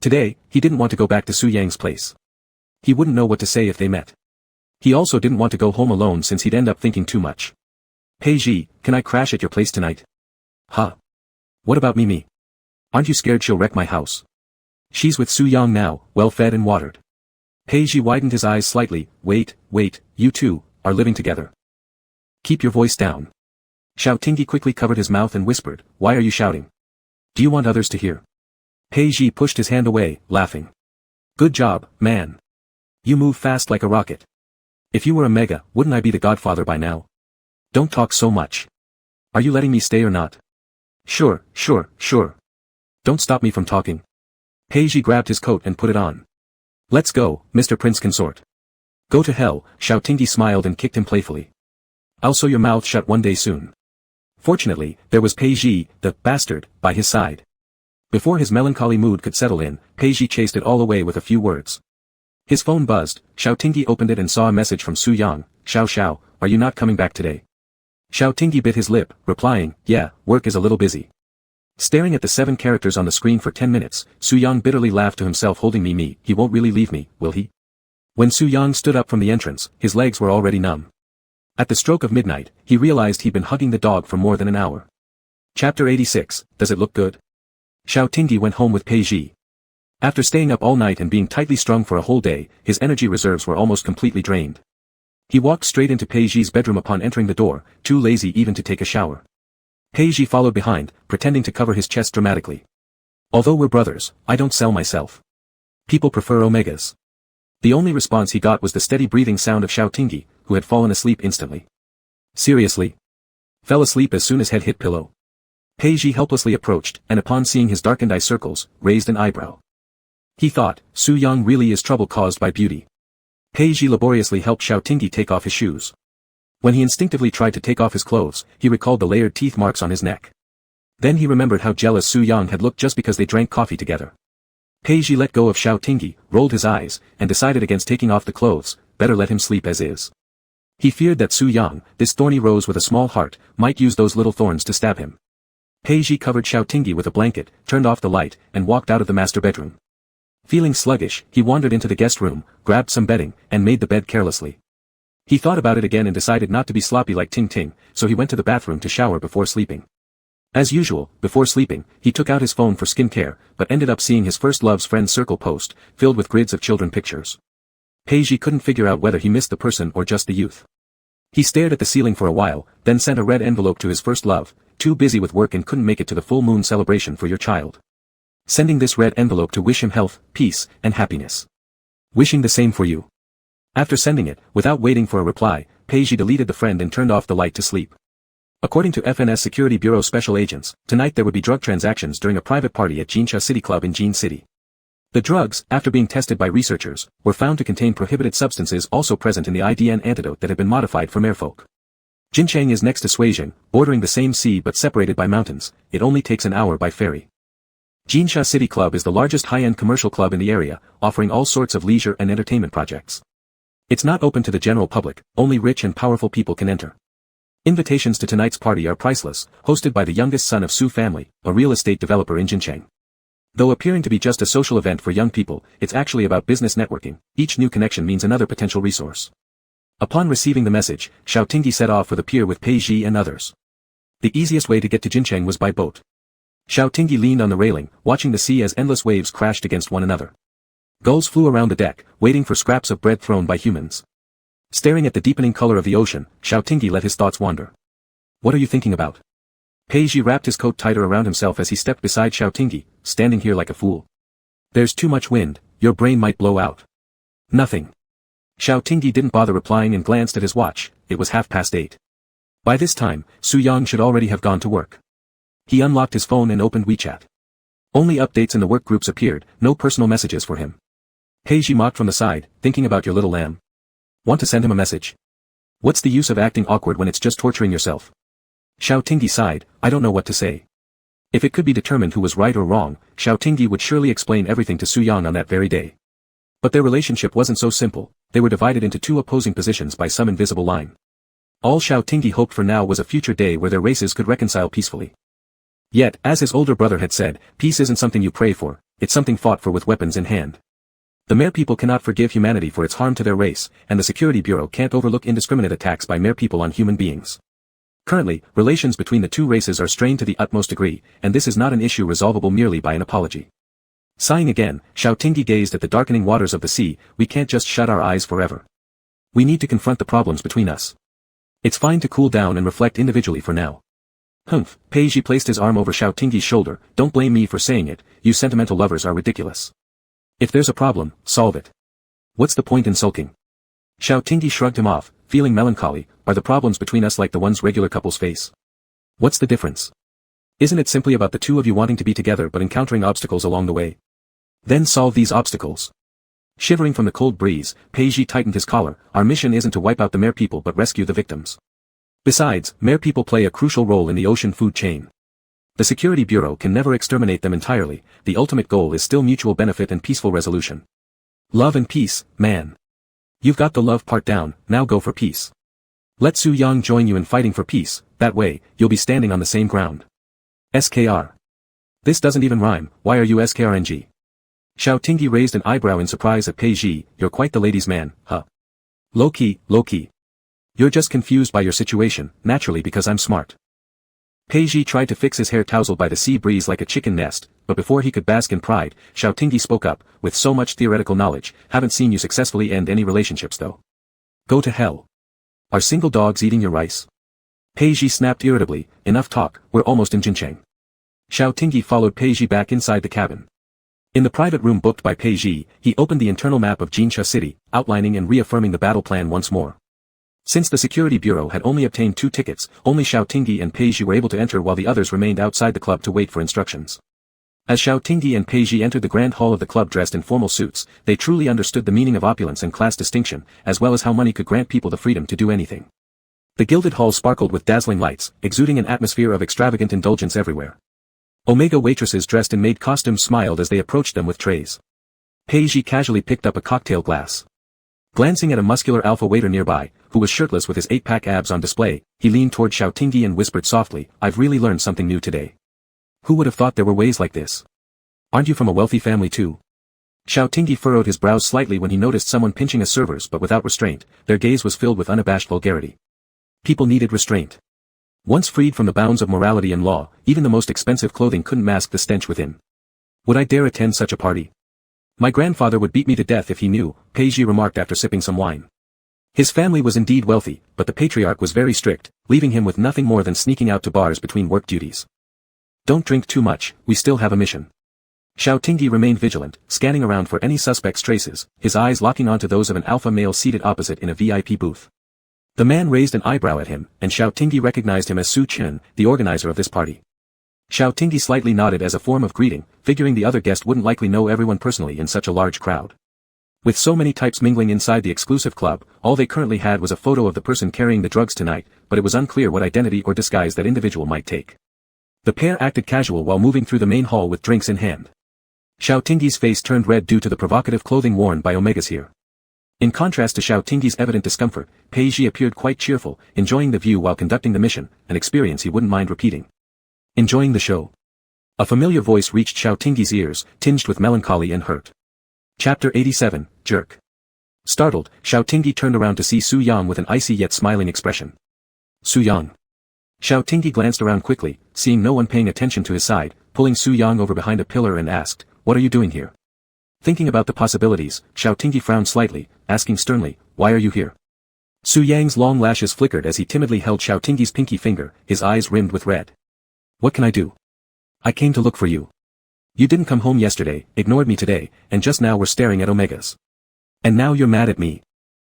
Today, he didn't want to go back to Su Yang's place. He wouldn't know what to say if they met. He also didn't want to go home alone since he'd end up thinking too much. Pei Ji, can I crash at your place tonight? Huh? What about Mimi? Aren't you scared she'll wreck my house? She's with Su Yang now, well fed and watered. Pei Ji widened his eyes slightly, wait, you two, are living together. Keep your voice down. Xiao Tingyi quickly covered his mouth and whispered, why are you shouting? Do you want others to hear? Pei Ji pushed his hand away, laughing. Good job, man. You move fast like a rocket. If you were a mega, wouldn't I be the godfather by now? Don't talk so much. Are you letting me stay or not? Sure. Don't stop me from talking. Pei Ji grabbed his coat and put it on. Let's go, Mr. Prince Consort. Go to hell, Xiao Tingyi smiled and kicked him playfully. I'll sew your mouth shut one day soon. Fortunately, there was Pei Ji, the bastard, by his side. Before his melancholy mood could settle in, Pei Ji chased it all away with a few words. His phone buzzed, Xiao Tingyi opened it and saw a message from Su Yang, Xiao, are you not coming back today? Xiao Tingyi bit his lip, replying, yeah, work is a little busy. Staring at the 7 characters on the screen for 10 minutes, Su Yang bitterly laughed to himself holding me, he won't really leave me, will he? When Su Yang stood up from the entrance, his legs were already numb. At the stroke of midnight, he realized he'd been hugging the dog for more than an hour. Chapter 86, Does it look good? Xiao Tingyi went home with Pei Ji. After staying up all night and being tightly strung for a whole day, his energy reserves were almost completely drained. He walked straight into Pei Ji's bedroom upon entering the door, too lazy even to take a shower. Pei Ji followed behind, pretending to cover his chest dramatically. Although we're brothers, I don't sell myself. People prefer omegas. The only response he got was the steady breathing sound of Xiao Tingyi, who had fallen asleep instantly. Seriously? Fell asleep as soon as head hit pillow. Pei Ji helplessly approached, and upon seeing his darkened eye circles, raised an eyebrow. He thought, Su Yang really is trouble caused by beauty. Pei Ji laboriously helped Xiao Tingyi take off his shoes. When he instinctively tried to take off his clothes, he recalled the layered teeth marks on his neck. Then he remembered how jealous Su Yang had looked just because they drank coffee together. Pei Ji let go of Xiao Tingyi, rolled his eyes, and decided against taking off the clothes, better let him sleep as is. He feared that Su Yang, this thorny rose with a small heart, might use those little thorns to stab him. Pei Ji covered Xiao Tingyi with a blanket, turned off the light, and walked out of the master bedroom. Feeling sluggish, he wandered into the guest room, grabbed some bedding, and made the bed carelessly. He thought about it again and decided not to be sloppy like Ting Ting, so he went to the bathroom to shower before sleeping. As usual, before sleeping, he took out his phone for skincare, but ended up seeing his first love's friend circle post, filled with grids of children pictures. Pei Ji couldn't figure out whether he missed the person or just the youth. He stared at the ceiling for a while, then sent a red envelope to his first love, too busy with work and couldn't make it to the full moon celebration for your child. Sending this red envelope to wish him health, peace, and happiness. Wishing the same for you. After sending it, without waiting for a reply, Pei Ji deleted the friend and turned off the light to sleep. According to FNS Security Bureau special agents, tonight there would be drug transactions during a private party at Jinsha City Club in Jin City. The drugs, after being tested by researchers, were found to contain prohibited substances also present in the IDN antidote that had been modified for merfolk. Jincheng is next to Suizhen, bordering the same sea but separated by mountains. It only takes an hour by ferry. Jinsha City Club is the largest high-end commercial club in the area, offering all sorts of leisure and entertainment projects. It's not open to the general public, only rich and powerful people can enter. Invitations to tonight's party are priceless, hosted by the youngest son of Su family, a real estate developer in Jincheng. Though appearing to be just a social event for young people, it's actually about business networking. Each new connection means another potential resource. Upon receiving the message, Xiao Tingyi set off for the pier with Pei Ji and others. The easiest way to get to Jincheng was by boat. Xiao Tingyi leaned on the railing, watching the sea as endless waves crashed against one another. Gulls flew around the deck, waiting for scraps of bread thrown by humans. Staring at the deepening color of the ocean, Xiao Tingyi let his thoughts wander. What are you thinking about? Pei Ji wrapped his coat tighter around himself as he stepped beside Xiao Tingyi, standing here like a fool. There's too much wind, your brain might blow out. Nothing. Xiao Tingyi didn't bother replying and glanced at his watch. It was 8:30. By this time, Su Yang should already have gone to work. He unlocked his phone and opened WeChat. Only updates in the work groups appeared, no personal messages for him. Peiji mocked from the side, thinking about your little lamb. Want to send him a message? What's the use of acting awkward when it's just torturing yourself? Xiao Tingyi sighed, I don't know what to say. If it could be determined who was right or wrong, Xiao Tingyi would surely explain everything to Su Yang on that very day. But their relationship wasn't so simple, they were divided into two opposing positions by some invisible line. All Xiao Tingyi hoped for now was a future day where their races could reconcile peacefully. Yet, as his older brother had said, peace isn't something you pray for, it's something fought for with weapons in hand. The Mer people cannot forgive humanity for its harm to their race, and the Security Bureau can't overlook indiscriminate attacks by Mer people on human beings. Currently, relations between the two races are strained to the utmost degree, and this is not an issue resolvable merely by an apology. Sighing again, Xiao Tingyi gazed at the darkening waters of the sea, we can't just shut our eyes forever. We need to confront the problems between us. It's fine to cool down and reflect individually for now. Humph, Peiji placed his arm over Xiao Tingyi's shoulder, don't blame me for saying it, you sentimental lovers are ridiculous. If there's a problem, solve it. What's the point in sulking? Xiao Tingyi shrugged him off, feeling melancholy, are the problems between us like the ones regular couples face? What's the difference? Isn't it simply about the two of you wanting to be together but encountering obstacles along the way? Then solve these obstacles. Shivering from the cold breeze, Peiji tightened his collar, our mission isn't to wipe out the Mer people but rescue the victims. Besides, Mer people play a crucial role in the ocean food chain. The Security Bureau can never exterminate them entirely, the ultimate goal is still mutual benefit and peaceful resolution. Love and peace, man. You've got the love part down, now go for peace. Let Su Yang join you in fighting for peace, that way, you'll be standing on the same ground. SKR. This doesn't even rhyme, why are you SKRNG? Xiao Tingyi raised an eyebrow in surprise at Peiji, you're quite the ladies' man, huh? Low-key, low-key. You're just confused by your situation, naturally because I'm smart. Peiji tried to fix his hair tousled by the sea breeze like a chicken nest, but before he could bask in pride, Xiao Tingyi spoke up, with so much theoretical knowledge, haven't seen you successfully end any relationships though. Go to hell. Are single dogs eating your rice? Peiji snapped irritably, enough talk, we're almost in Jincheng. Xiao Tingyi followed Peiji back inside the cabin. In the private room booked by Peiji, he opened the internal map of Jincha City, outlining and reaffirming the battle plan once more. Since the Security Bureau had only obtained 2 tickets, only Xiao Tingyi and Peiji were able to enter while the others remained outside the club to wait for instructions. As Xiao Tingyi and Peiji entered the grand hall of the club dressed in formal suits, they truly understood the meaning of opulence and class distinction, as well as how money could grant people the freedom to do anything. The gilded hall sparkled with dazzling lights, exuding an atmosphere of extravagant indulgence everywhere. Omega waitresses dressed in maid costumes smiled as they approached them with trays. Peiji casually picked up a cocktail glass. Glancing at a muscular alpha waiter nearby, who was shirtless with his 8-pack abs on display, he leaned toward Xiao Tingyi and whispered softly, I've really learned something new today. Who would have thought there were ways like this? Aren't you from a wealthy family too? Xiao Tingyi furrowed his brows slightly when he noticed someone pinching a server's but without restraint, their gaze was filled with unabashed vulgarity. People needed restraint. Once freed from the bounds of morality and law, even the most expensive clothing couldn't mask the stench within. Would I dare attend such a party? My grandfather would beat me to death if he knew, Peiji remarked after sipping some wine. His family was indeed wealthy, but the patriarch was very strict, leaving him with nothing more than sneaking out to bars between work duties. Don't drink too much, we still have a mission. Xiao Tingyi remained vigilant, scanning around for any suspect's traces, his eyes locking onto those of an alpha male seated opposite in a VIP booth. The man raised an eyebrow at him, and Xiao Tingyi recognized him as Su Chen, the organizer of this party. Xiao Tingyi slightly nodded as a form of greeting, figuring the other guest wouldn't likely know everyone personally in such a large crowd. With so many types mingling inside the exclusive club, all they currently had was a photo of the person carrying the drugs tonight, but it was unclear what identity or disguise that individual might take. The pair acted casual while moving through the main hall with drinks in hand. Xiao Tingyi's face turned red due to the provocative clothing worn by Omegas here. In contrast to Xiao Tingyi's evident discomfort, Peiji appeared quite cheerful, enjoying the view while conducting the mission, an experience he wouldn't mind repeating. Enjoying the show. A familiar voice reached Xiao Tingyi's ears, tinged with melancholy and hurt. Chapter 87, Jerk. Startled, Xiao Tingyi turned around to see Su Yang with an icy yet smiling expression. Su Yang. Xiao Tingyi glanced around quickly, seeing no one paying attention to his side, pulling Su Yang over behind a pillar and asked, what are you doing here? Thinking about the possibilities, Xiao Tingyi frowned slightly, asking sternly, why are you here? Su Yang's long lashes flickered as he timidly held Xiao Tingyi's pinky finger, his eyes rimmed with red. What can I do? I came to look for you. You didn't come home yesterday, ignored me today, and just now we're staring at Omegas. And now you're mad at me.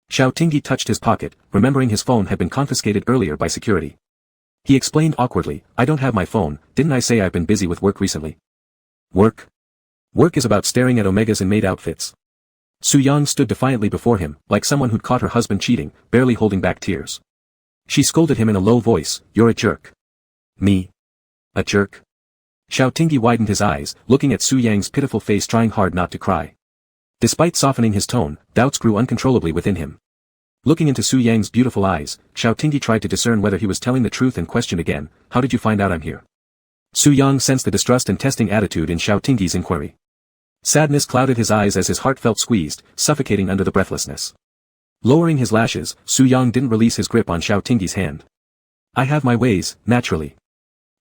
Xiao Tingyi touched his pocket, remembering his phone had been confiscated earlier by security. He explained awkwardly, I don't have my phone, didn't I say I've been busy with work recently? Work? Work is about staring at omegas in maid outfits. Su Yang stood defiantly before him, like someone who'd caught her husband cheating, barely holding back tears. She scolded him in a low voice, you're a jerk. Me? A jerk? Xiao Tingyi widened his eyes, looking at Su Yang's pitiful face trying hard not to cry. Despite softening his tone, doubts grew uncontrollably within him. Looking into Su Yang's beautiful eyes, Xiao Tingyi tried to discern whether he was telling the truth and questioned again, how did you find out I'm here? Su Yang sensed the distrust and testing attitude in Xiao Tingyi's inquiry. Sadness clouded his eyes as his heart felt squeezed, suffocating under the breathlessness. Lowering his lashes, Su Yang didn't release his grip on Xiao Tingyi's hand. I have my ways, naturally.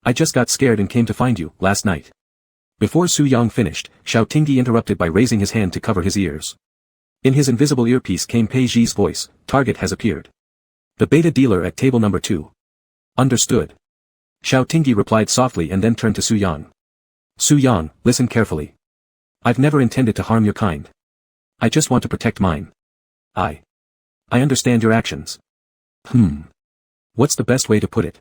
I just got scared and came to find you, last night. Before Su Yang finished, Xiao Tingyi interrupted by raising his hand to cover his ears. In his invisible earpiece came Pei Ji's voice, target has appeared. The beta dealer at table number 2. Understood. Xiao Tingyi replied softly and then turned to Su Yang. Su Yang, listen carefully. I've never intended to harm your kind. I just want to protect mine. I understand your actions. What's the best way to put it?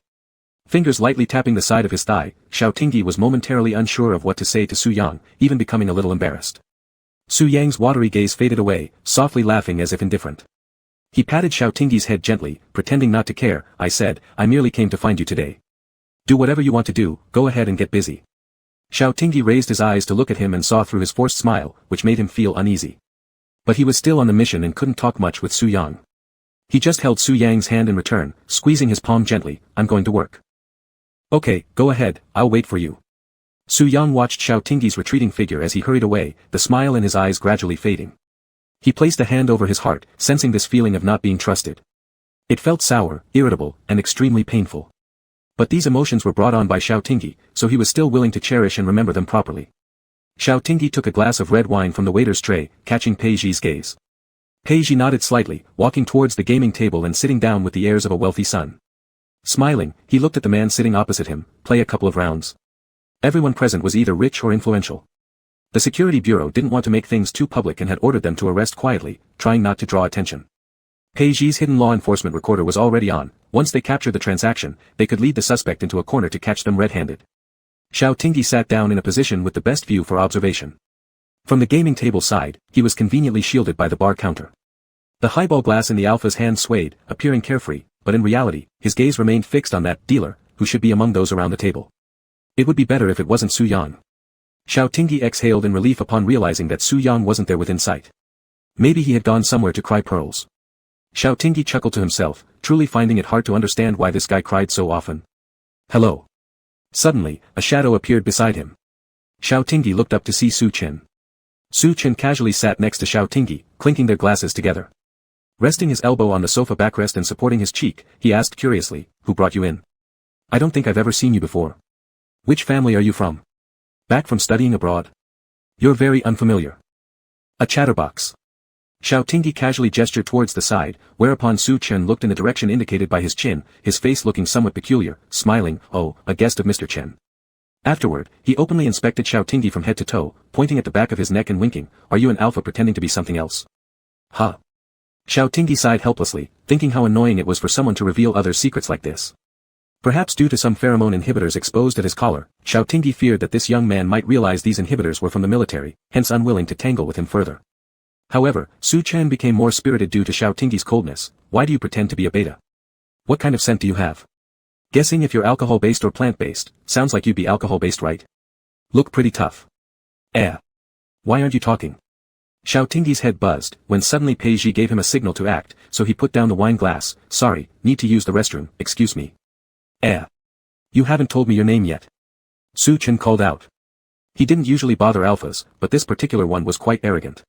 Fingers lightly tapping the side of his thigh, Xiao Tingyi was momentarily unsure of what to say to Su Yang, even becoming a little embarrassed. Su Yang's watery gaze faded away, softly laughing as if indifferent. He patted Xiao Tingyi's head gently, pretending not to care. I said, I merely came to find you today. Do whatever you want to do, go ahead and get busy. Xiao Tingyi raised his eyes to look at him and saw through his forced smile, which made him feel uneasy. But he was still on the mission and couldn't talk much with Su Yang. He just held Su Yang's hand in return, squeezing his palm gently. I'm going to work. Okay, go ahead, I'll wait for you. Su Yang watched Xiao Tingyi's retreating figure as he hurried away, the smile in his eyes gradually fading. He placed a hand over his heart, sensing this feeling of not being trusted. It felt sour, irritable, and extremely painful. But these emotions were brought on by Xiao Tingyi, so he was still willing to cherish and remember them properly. Xiao Tingyi took a glass of red wine from the waiter's tray, catching Pei Ji's gaze. Pei Ji nodded slightly, walking towards the gaming table and sitting down with the airs of a wealthy son. Smiling, he looked at the man sitting opposite him, play a couple of rounds. Everyone present was either rich or influential. The security bureau didn't want to make things too public and had ordered them to arrest quietly, trying not to draw attention. Pei Ji's hidden law enforcement recorder was already on. Once they captured the transaction, they could lead the suspect into a corner to catch them red-handed. Xiao Tingyi sat down in a position with the best view for observation. From the gaming table side, he was conveniently shielded by the bar counter. The highball glass in the Alpha's hand swayed, appearing carefree, but in reality, his gaze remained fixed on that dealer, who should be among those around the table. It would be better if it wasn't Su Yang. Xiao Tingyi exhaled in relief upon realizing that Su Yang wasn't there within sight. Maybe he had gone somewhere to cry pearls. Xiao Tingyi chuckled to himself, truly finding it hard to understand why this guy cried so often. Hello. Suddenly, a shadow appeared beside him. Xiao Tingyi looked up to see Su Qin. Su Qin casually sat next to Xiao Tingyi, clinking their glasses together. Resting his elbow on the sofa backrest and supporting his cheek, he asked curiously, who brought you in? I don't think I've ever seen you before. Which family are you from? Back from studying abroad? You're very unfamiliar. A chatterbox. Xiao Tingyi casually gestured towards the side, whereupon Su Qin looked in the direction indicated by his chin, his face looking somewhat peculiar, smiling, oh, a guest of Mr. Chen. Afterward, he openly inspected Xiao Tingyi from head to toe, pointing at the back of his neck and winking, are you an alpha pretending to be something else? Huh. Xiao Tingyi sighed helplessly, thinking how annoying it was for someone to reveal others' secrets like this. Perhaps due to some pheromone inhibitors exposed at his collar, Xiao Tingyi feared that this young man might realize these inhibitors were from the military, hence unwilling to tangle with him further. However, Su Chen became more spirited due to Xiao Tingyi's coldness. Why do you pretend to be a beta? What kind of scent do you have? Guessing if you're alcohol-based or plant-based, sounds like you'd be alcohol-based, right? Look pretty tough. Why aren't you talking? Xiao Tingyi's head buzzed, when suddenly Pei Ji gave him a signal to act, so he put down the wine glass. Sorry, need to use the restroom, excuse me. You haven't told me your name yet. Su Chen called out. He didn't usually bother alphas, but this particular one was quite arrogant.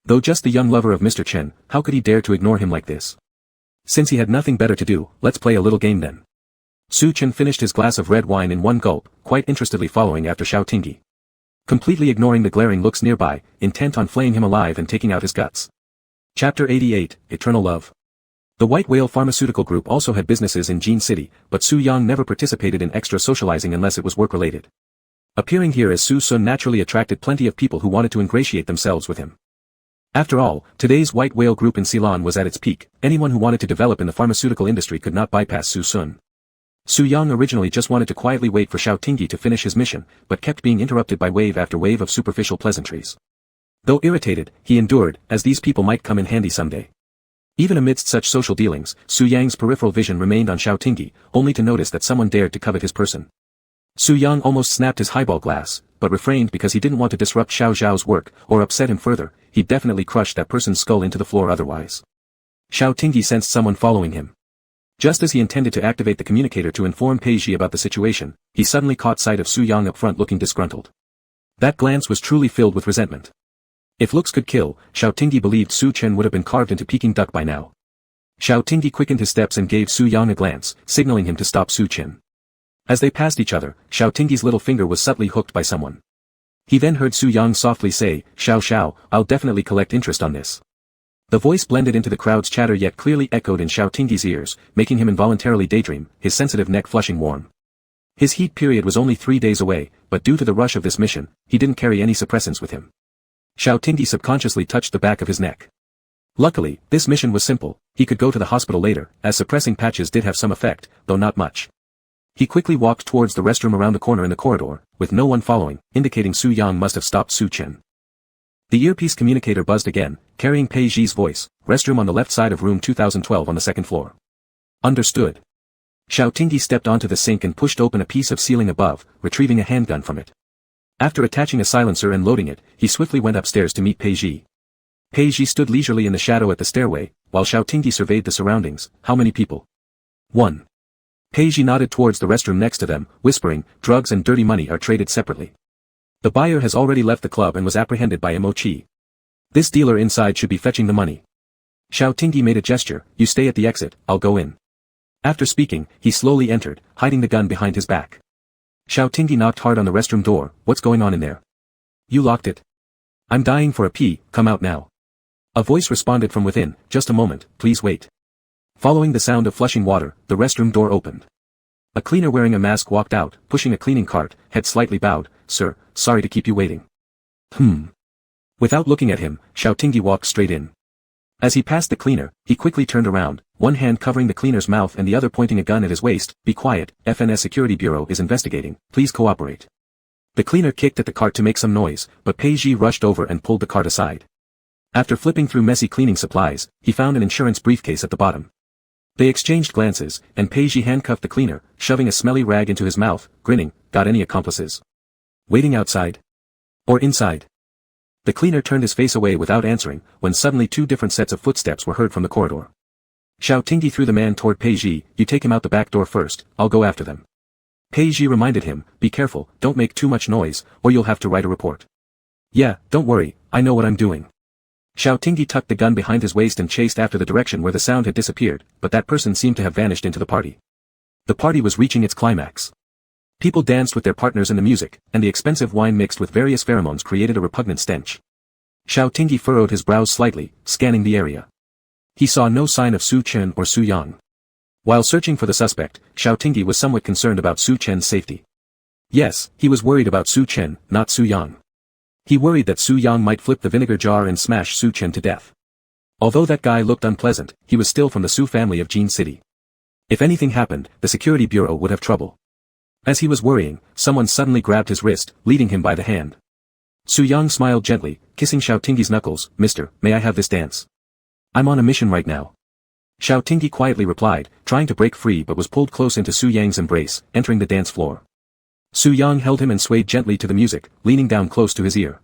Though just the young lover of Mr. Chen, how could he dare to ignore him like this? Since he had nothing better to do, let's play a little game then. Su Chen finished his glass of red wine in one gulp, quite interestedly following after Xiao Tingyi. Completely ignoring the glaring looks nearby, intent on flaying him alive and taking out his guts. Chapter 88, Eternal Love. The White Whale Pharmaceutical Group also had businesses in Jin City, but Su Yang never participated in extra socializing unless it was work-related. Appearing here as Su Sun naturally attracted plenty of people who wanted to ingratiate themselves with him. After all, today's white whale group in Ceylon was at its peak. Anyone who wanted to develop in the pharmaceutical industry could not bypass Su Sun. Su Yang originally just wanted to quietly wait for Xiao Tingyi to finish his mission, but kept being interrupted by wave after wave of superficial pleasantries. Though irritated, he endured, as these people might come in handy someday. Even amidst such social dealings, Su Yang's peripheral vision remained on Xiao Tingyi, only to notice that someone dared to covet his person. Su Yang almost snapped his highball glass, but refrained because he didn't want to disrupt Xiao Zhao's work, or upset him further. He'd definitely crushed that person's skull into the floor otherwise. Xiao Tingyi sensed someone following him. Just as he intended to activate the communicator to inform Pei Zhi about the situation, he suddenly caught sight of Su Yang up front looking disgruntled. That glance was truly filled with resentment. If looks could kill, Xiao Tingyi believed Su Chen would have been carved into Peking duck by now. Xiao Tingyi quickened his steps and gave Su Yang a glance, signaling him to stop Su Chen. As they passed each other, Xiao Tingyi's little finger was subtly hooked by someone. He then heard Su Yang softly say, "Xiao Xiao, I'll definitely collect interest on this." The voice blended into the crowd's chatter yet clearly echoed in Xiao Tingyi's ears, making him involuntarily daydream, his sensitive neck flushing warm. His heat period was only 3 days away, but due to the rush of this mission, he didn't carry any suppressants with him. Xiao Tingyi subconsciously touched the back of his neck. Luckily, this mission was simple. He could go to the hospital later, as suppressing patches did have some effect, though not much. He quickly walked towards the restroom around the corner in the corridor, with no one following, indicating Su Yang must have stopped Su Chen. The earpiece communicator buzzed again, carrying Pei Zhi's voice. Restroom on the left side of room 2012 on the second floor. Understood. Xiao Tingyi stepped onto the sink and pushed open a piece of ceiling above, retrieving a handgun from it. After attaching a silencer and loading it, he swiftly went upstairs to meet Pei Zhi. Pei Zhi stood leisurely in the shadow at the stairway, while Xiao Tingyi surveyed the surroundings. How many people? 1. Pei Zhi nodded towards the restroom next to them, whispering, drugs and dirty money are traded separately. The buyer has already left the club and was apprehended by Mo Chi. This dealer inside should be fetching the money. Xiao Tingyi made a gesture, you stay at the exit, I'll go in. After speaking, he slowly entered, hiding the gun behind his back. Xiao Tingyi knocked hard on the restroom door. What's going on in there? You locked it. I'm dying for a pee, come out now. A voice responded from within, just a moment, please wait. Following the sound of flushing water, the restroom door opened. A cleaner wearing a mask walked out, pushing a cleaning cart, head slightly bowed. Sir, sorry to keep you waiting. Without looking at him, Xiao Tingyi walked straight in. As he passed the cleaner, he quickly turned around, one hand covering the cleaner's mouth and the other pointing a gun at his waist. Be quiet, FNS Security Bureau is investigating, please cooperate. The cleaner kicked at the cart to make some noise, but Pei Zhi rushed over and pulled the cart aside. After flipping through messy cleaning supplies, he found an insurance briefcase at the bottom. They exchanged glances, and Pei Zhi handcuffed the cleaner, shoving a smelly rag into his mouth, grinning. Got any accomplices? Waiting outside? Or inside? The cleaner turned his face away without answering, when suddenly 2 different sets of footsteps were heard from the corridor. Xiao Tingyi threw the man toward Pei Zhi. You take him out the back door first, I'll go after them. Pei Zhi reminded him, be careful, don't make too much noise, or you'll have to write a report. Yeah, don't worry, I know what I'm doing. Xiao Tingyi tucked the gun behind his waist and chased after the direction where the sound had disappeared, but that person seemed to have vanished into the party. The party was reaching its climax. People danced with their partners in the music, and the expensive wine mixed with various pheromones created a repugnant stench. Xiao Tingyi furrowed his brows slightly, scanning the area. He saw no sign of Su Chen or Su Yang. While searching for the suspect, Xiao Tingyi was somewhat concerned about Su Chen's safety. Yes, he was worried about Su Chen, not Su Yang. He worried that Su Yang might flip the vinegar jar and smash Su Chen to death. Although that guy looked unpleasant, he was still from the Su family of Jin City. If anything happened, the security bureau would have trouble. As he was worrying, someone suddenly grabbed his wrist, leading him by the hand. Su Yang smiled gently, kissing Xiao Tingyi's knuckles. Mister, may I have this dance? I'm on a mission right now. Xiao Tingyi quietly replied, trying to break free but was pulled close into Su Yang's embrace, entering the dance floor. Su Yang held him and swayed gently to the music, leaning down close to his ear.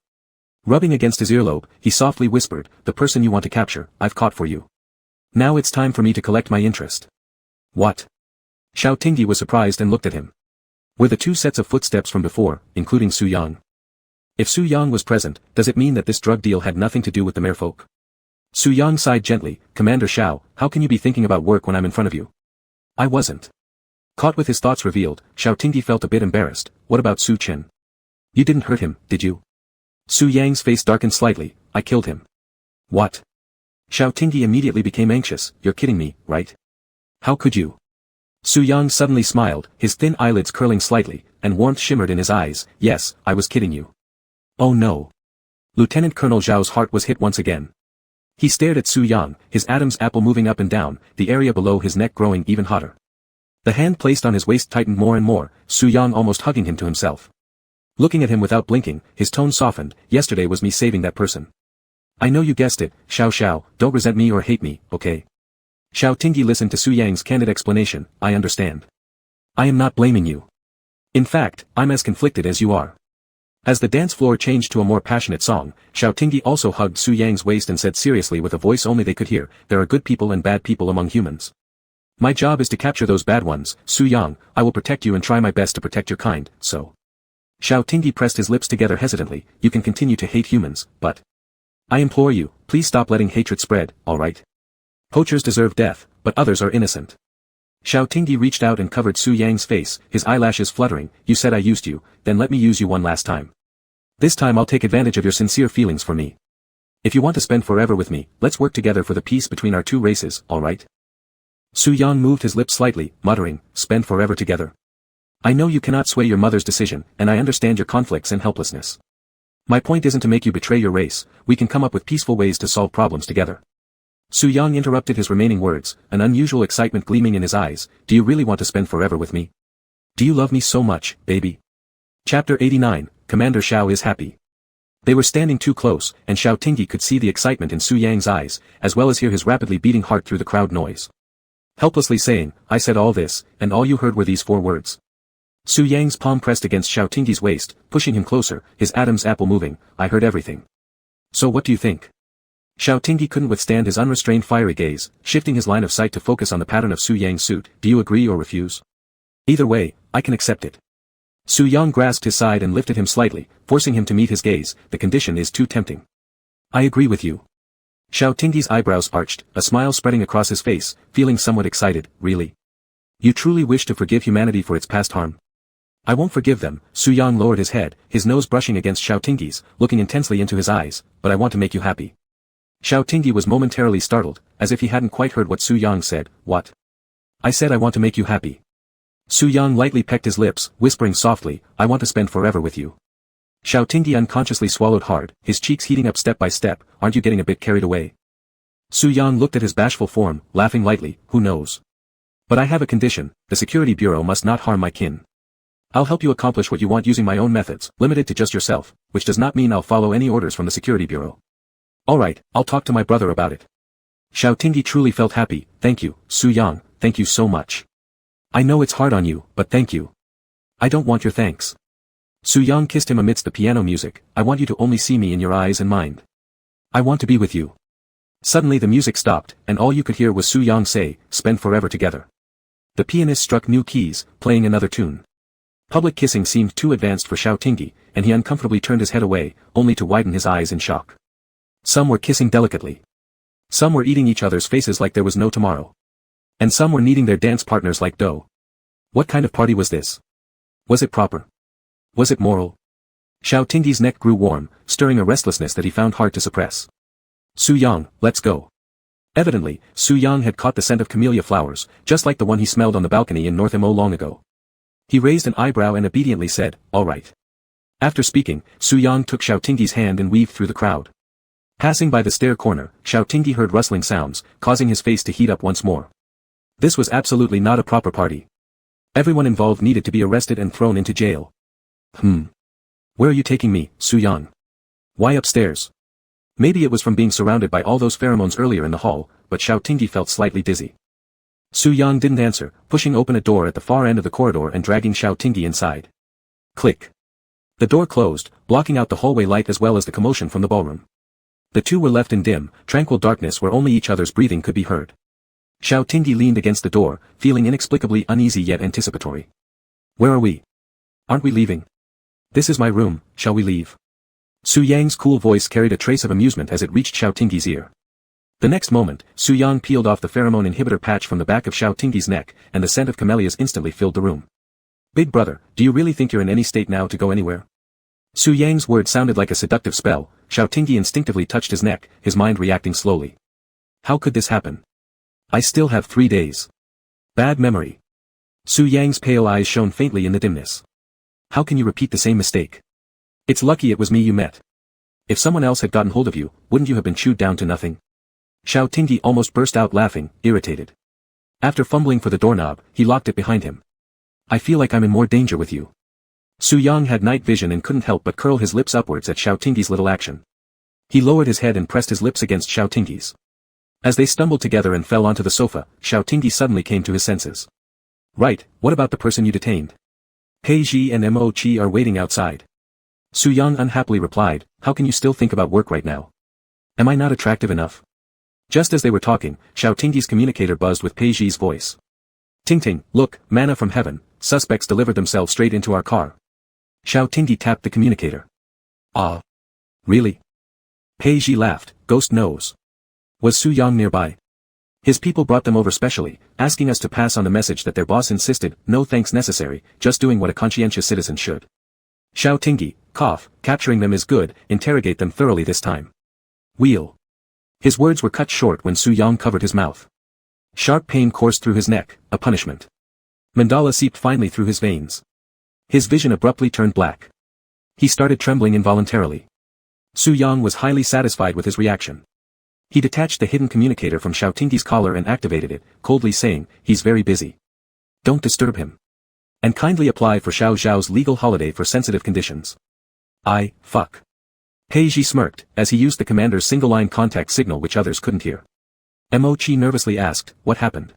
Rubbing against his earlobe, he softly whispered, the person you want to capture, I've caught for you. Now it's time for me to collect my interest. What? Xiao Tingyi was surprised and looked at him. Were the 2 sets of footsteps from before, including Su Yang? If Su Yang was present, does it mean that this drug deal had nothing to do with the merfolk? Su Yang sighed gently, Commander Xiao, how can you be thinking about work when I'm in front of you? I wasn't. Caught with his thoughts revealed, Xiao Tingyi felt a bit embarrassed. What about Su Chen? You didn't hurt him, did you? Su Yang's face darkened slightly. I killed him. What? Xiao Tingyi immediately became anxious. You're kidding me, right? How could you? Su Yang suddenly smiled, his thin eyelids curling slightly, and warmth shimmered in his eyes. Yes, I was kidding you. Oh no. Lieutenant Colonel Zhao's heart was hit once again. He stared at Su Yang, his Adam's apple moving up and down, the area below his neck growing even hotter. The hand placed on his waist tightened more and more, Su Yang almost hugging him to himself. Looking at him without blinking, his tone softened. Yesterday was me saving that person. I know you guessed it, Xiao Xiao, don't resent me or hate me, okay? Xiao Tingyi listened to Su Yang's candid explanation. I understand. I am not blaming you. In fact, I'm as conflicted as you are. As the dance floor changed to a more passionate song, Xiao Tingyi also hugged Su Yang's waist and said seriously with a voice only they could hear, there are good people and bad people among humans. My job is to capture those bad ones, Su Yang, I will protect you and try my best to protect your kind, so. Xiao Tingyi pressed his lips together hesitantly, you can continue to hate humans, but. I implore you, please stop letting hatred spread, alright? Poachers deserve death, but others are innocent. Xiao Tingyi reached out and covered Su Yang's face, his eyelashes fluttering, you said I used you, then let me use you one last time. This time I'll take advantage of your sincere feelings for me. If you want to spend forever with me, let's work together for the peace between our two races, alright? Su Yang moved his lips slightly, muttering, spend forever together. I know you cannot sway your mother's decision, and I understand your conflicts and helplessness. My point isn't to make you betray your race, we can come up with peaceful ways to solve problems together. Su Yang interrupted his remaining words, an unusual excitement gleaming in his eyes, do you really want to spend forever with me? Do you love me so much, baby? Chapter 89, Commander Xiao is happy. They were standing too close, and Xiao Tingyi could see the excitement in Su Yang's eyes, as well as hear his rapidly beating heart through the crowd noise. Helplessly saying, I said all this, and all you heard were these 4 words. Su Yang's palm pressed against Xiao Tingyi's waist, pushing him closer, his Adam's apple moving, I heard everything. So what do you think? Xiao Tingyi couldn't withstand his unrestrained fiery gaze, shifting his line of sight to focus on the pattern of Su Yang's suit, do you agree or refuse? Either way, I can accept it. Su Yang grasped his side and lifted him slightly, forcing him to meet his gaze, the condition is too tempting. I agree with you. Xiao Tingyi's eyebrows arched, a smile spreading across his face, feeling somewhat excited, really? You truly wish to forgive humanity for its past harm? I won't forgive them, Su Yang lowered his head, his nose brushing against Xiao Tingyi's, looking intensely into his eyes, but I want to make you happy. Xiao Tingyi was momentarily startled, as if he hadn't quite heard what Su Yang said, what? I said I want to make you happy. Su Yang lightly pecked his lips, whispering softly, I want to spend forever with you. Xiao Tingyi unconsciously swallowed hard, his cheeks heating up step by step, aren't you getting a bit carried away? Su Yang looked at his bashful form, laughing lightly, who knows? But I have a condition, the security bureau must not harm my kin. I'll help you accomplish what you want using my own methods, limited to just yourself, which does not mean I'll follow any orders from the security bureau. Alright, I'll talk to my brother about it. Xiao Tingyi truly felt happy, thank you, Su Yang, thank you so much. I know it's hard on you, but thank you. I don't want your thanks. Su Yang kissed him amidst the piano music, I want you to only see me in your eyes and mind. I want to be with you. Suddenly the music stopped, and all you could hear was Su Yang say, spend forever together. The pianist struck new keys, playing another tune. Public kissing seemed too advanced for Xiao Tingyi, and he uncomfortably turned his head away, only to widen his eyes in shock. Some were kissing delicately. Some were eating each other's faces like there was no tomorrow. And some were kneading their dance partners like dough. What kind of party was this? Was it proper? Was it moral? Xiao Tingyi's neck grew warm, stirring a restlessness that he found hard to suppress. Su Yang, let's go. Evidently, Su Yang had caught the scent of camellia flowers, just like the one he smelled on the balcony in North Imo long ago. He raised an eyebrow and obediently said, all right. After speaking, Su Yang took Xiao Tingyi's hand and weaved through the crowd. Passing by the stair corner, Xiao Tingyi heard rustling sounds, causing his face to heat up once more. This was absolutely not a proper party. Everyone involved needed to be arrested and thrown into jail. Where are you taking me, Su Yang? Why upstairs? Maybe it was from being surrounded by all those pheromones earlier in the hall, but Xiao Tingyi felt slightly dizzy. Su Yang didn't answer, pushing open a door at the far end of the corridor and dragging Xiao Tingyi inside. Click. The door closed, blocking out the hallway light as well as the commotion from the ballroom. The two were left in dim, tranquil darkness where only each other's breathing could be heard. Xiao Tingyi leaned against the door, feeling inexplicably uneasy yet anticipatory. Where are we? Aren't we leaving? This is my room, shall we leave? Su Yang's cool voice carried a trace of amusement as it reached Xiao Tingyi's ear. The next moment, Su Yang peeled off the pheromone inhibitor patch from the back of Xiao Tingyi's neck, and the scent of camellias instantly filled the room. Big brother, do you really think you're in any state now to go anywhere? Su Yang's word sounded like a seductive spell. Xiao Tingyi instinctively touched his neck, his mind reacting slowly. How could this happen? I still have 3 days. Bad memory. Su Yang's pale eyes shone faintly in the dimness. How can you repeat the same mistake? It's lucky it was me you met. If someone else had gotten hold of you, wouldn't you have been chewed down to nothing? Xiao Tingyi almost burst out laughing, irritated. After fumbling for the doorknob, he locked it behind him. I feel like I'm in more danger with you. Su Yang had night vision and couldn't help but curl his lips upwards at Xiao Tingyi's little action. He lowered his head and pressed his lips against Xiao Tingyi's. As they stumbled together and fell onto the sofa, Xiao Tingyi suddenly came to his senses. Right, what about the person you detained? Pei Ji and Mo Qi are waiting outside. Su Yang unhappily replied, how can you still think about work right now? Am I not attractive enough? Just as they were talking, Xiao Tingyi's communicator buzzed with Pei Ji's voice. Ting Ting, look, manna from heaven, suspects delivered themselves straight into our car. Xiao Tingyi tapped the communicator. Ah. Really? Pei Ji laughed, ghost knows. Was Su Yang nearby? His people brought them over specially, asking us to pass on the message that their boss insisted, no thanks necessary, just doing what a conscientious citizen should. Xiao Tingyi, cough, capturing them is good, interrogate them thoroughly this time. Wheel. His words were cut short when Su Yang covered his mouth. Sharp pain coursed through his neck, a punishment. Mandala seeped finely through his veins. His vision abruptly turned black. He started trembling involuntarily. Su Yang was highly satisfied with his reaction. He detached the hidden communicator from Xiao Tingyi's collar and activated it, coldly saying, he's very busy. Don't disturb him. And kindly apply for Xiao Zhao's legal holiday for sensitive conditions. Fuck. Pei Ji smirked, as he used the commander's single-line contact signal which others couldn't hear. Mo Qi nervously asked, what happened?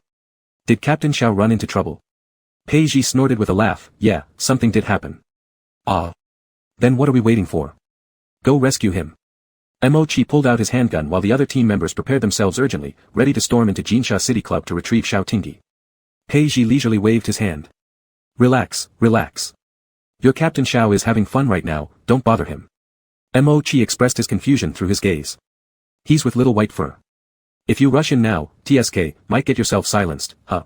Did Captain Xiao run into trouble? Pei Ji snorted with a laugh, yeah, something did happen. Ah. Then what are we waiting for? Go rescue him. Mo Qi pulled out his handgun while the other team members prepared themselves urgently, ready to storm into Jinsha City Club to retrieve Xiao Tingyi. Pei Ji leisurely waved his hand. Relax, relax. Your Captain Xiao is having fun right now, don't bother him. Mo Qi expressed his confusion through his gaze. He's with Little White Fur. If you rush in now, TSK, might get yourself silenced, huh?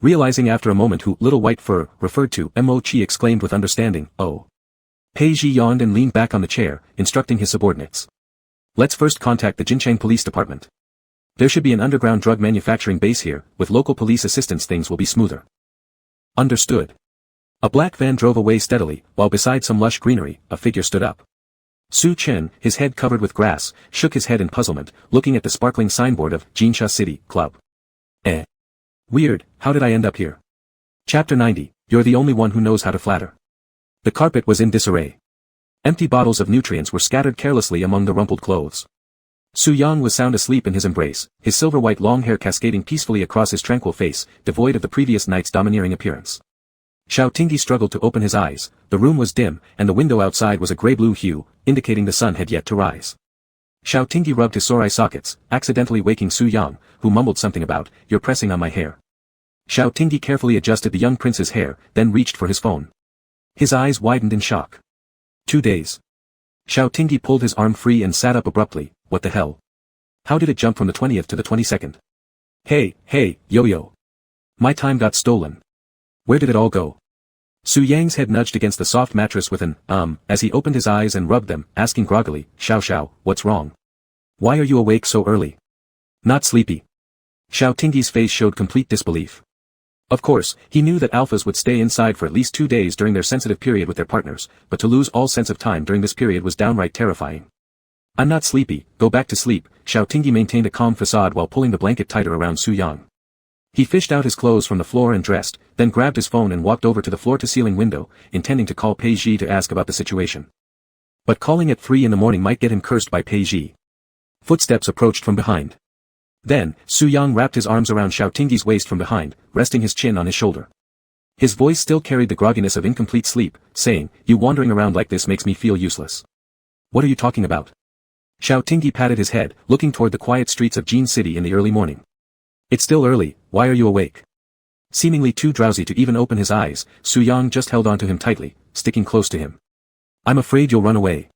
Realizing after a moment who Little White Fur referred to, Mo Qi exclaimed with understanding, oh. Pei Ji yawned and leaned back on the chair, instructing his subordinates. Let's first contact the Jincheng Police Department. There should be an underground drug manufacturing base here, with local police assistance things will be smoother. Understood. A black van drove away steadily, while beside some lush greenery, a figure stood up. Su Chen, his head covered with grass, shook his head in puzzlement, looking at the sparkling signboard of Jinsha City Club. Weird, how did I end up here? Chapter 90, you're the only one who knows how to flatter. The carpet was in disarray. Empty bottles of nutrients were scattered carelessly among the rumpled clothes. Su Yang was sound asleep in his embrace, his silver-white long hair cascading peacefully across his tranquil face, devoid of the previous night's domineering appearance. Xiao Tingyi struggled to open his eyes, the room was dim, and the window outside was a grey-blue hue, indicating the sun had yet to rise. Xiao Tingyi rubbed his sore eye sockets, accidentally waking Su Yang, who mumbled something about, you're pressing on my hair. Xiao Tingyi carefully adjusted the young prince's hair, then reached for his phone. His eyes widened in shock. 2 days. Xiao Tingyi pulled his arm free and sat up abruptly, what the hell? How did it jump from the 20th to the 22nd? Hey, yo-yo. My time got stolen. Where did it all go? Su Yang's head nudged against the soft mattress with an, as he opened his eyes and rubbed them, asking groggily, Xiao, what's wrong? Why are you awake so early? Not sleepy. Xiao Tingyi's face showed complete disbelief. Of course, he knew that alphas would stay inside for at least 2 days during their sensitive period with their partners, but to lose all sense of time during this period was downright terrifying. I'm not sleepy, go back to sleep, Xiao Tingyi maintained a calm facade while pulling the blanket tighter around Su Yang. He fished out his clothes from the floor and dressed, then grabbed his phone and walked over to the floor-to-ceiling window, intending to call Pei Ji to ask about the situation. But calling at 3 in the morning might get him cursed by Pei Ji. Footsteps approached from behind. Then, Su Yang wrapped his arms around Xiao Tingyi's waist from behind, resting his chin on his shoulder. His voice still carried the grogginess of incomplete sleep, saying, you wandering around like this makes me feel useless. What are you talking about? Xiao Tingyi patted his head, looking toward the quiet streets of Jin City in the early morning. It's still early, why are you awake? Seemingly too drowsy to even open his eyes, Su Yang just held onto him tightly, sticking close to him. I'm afraid you'll run away.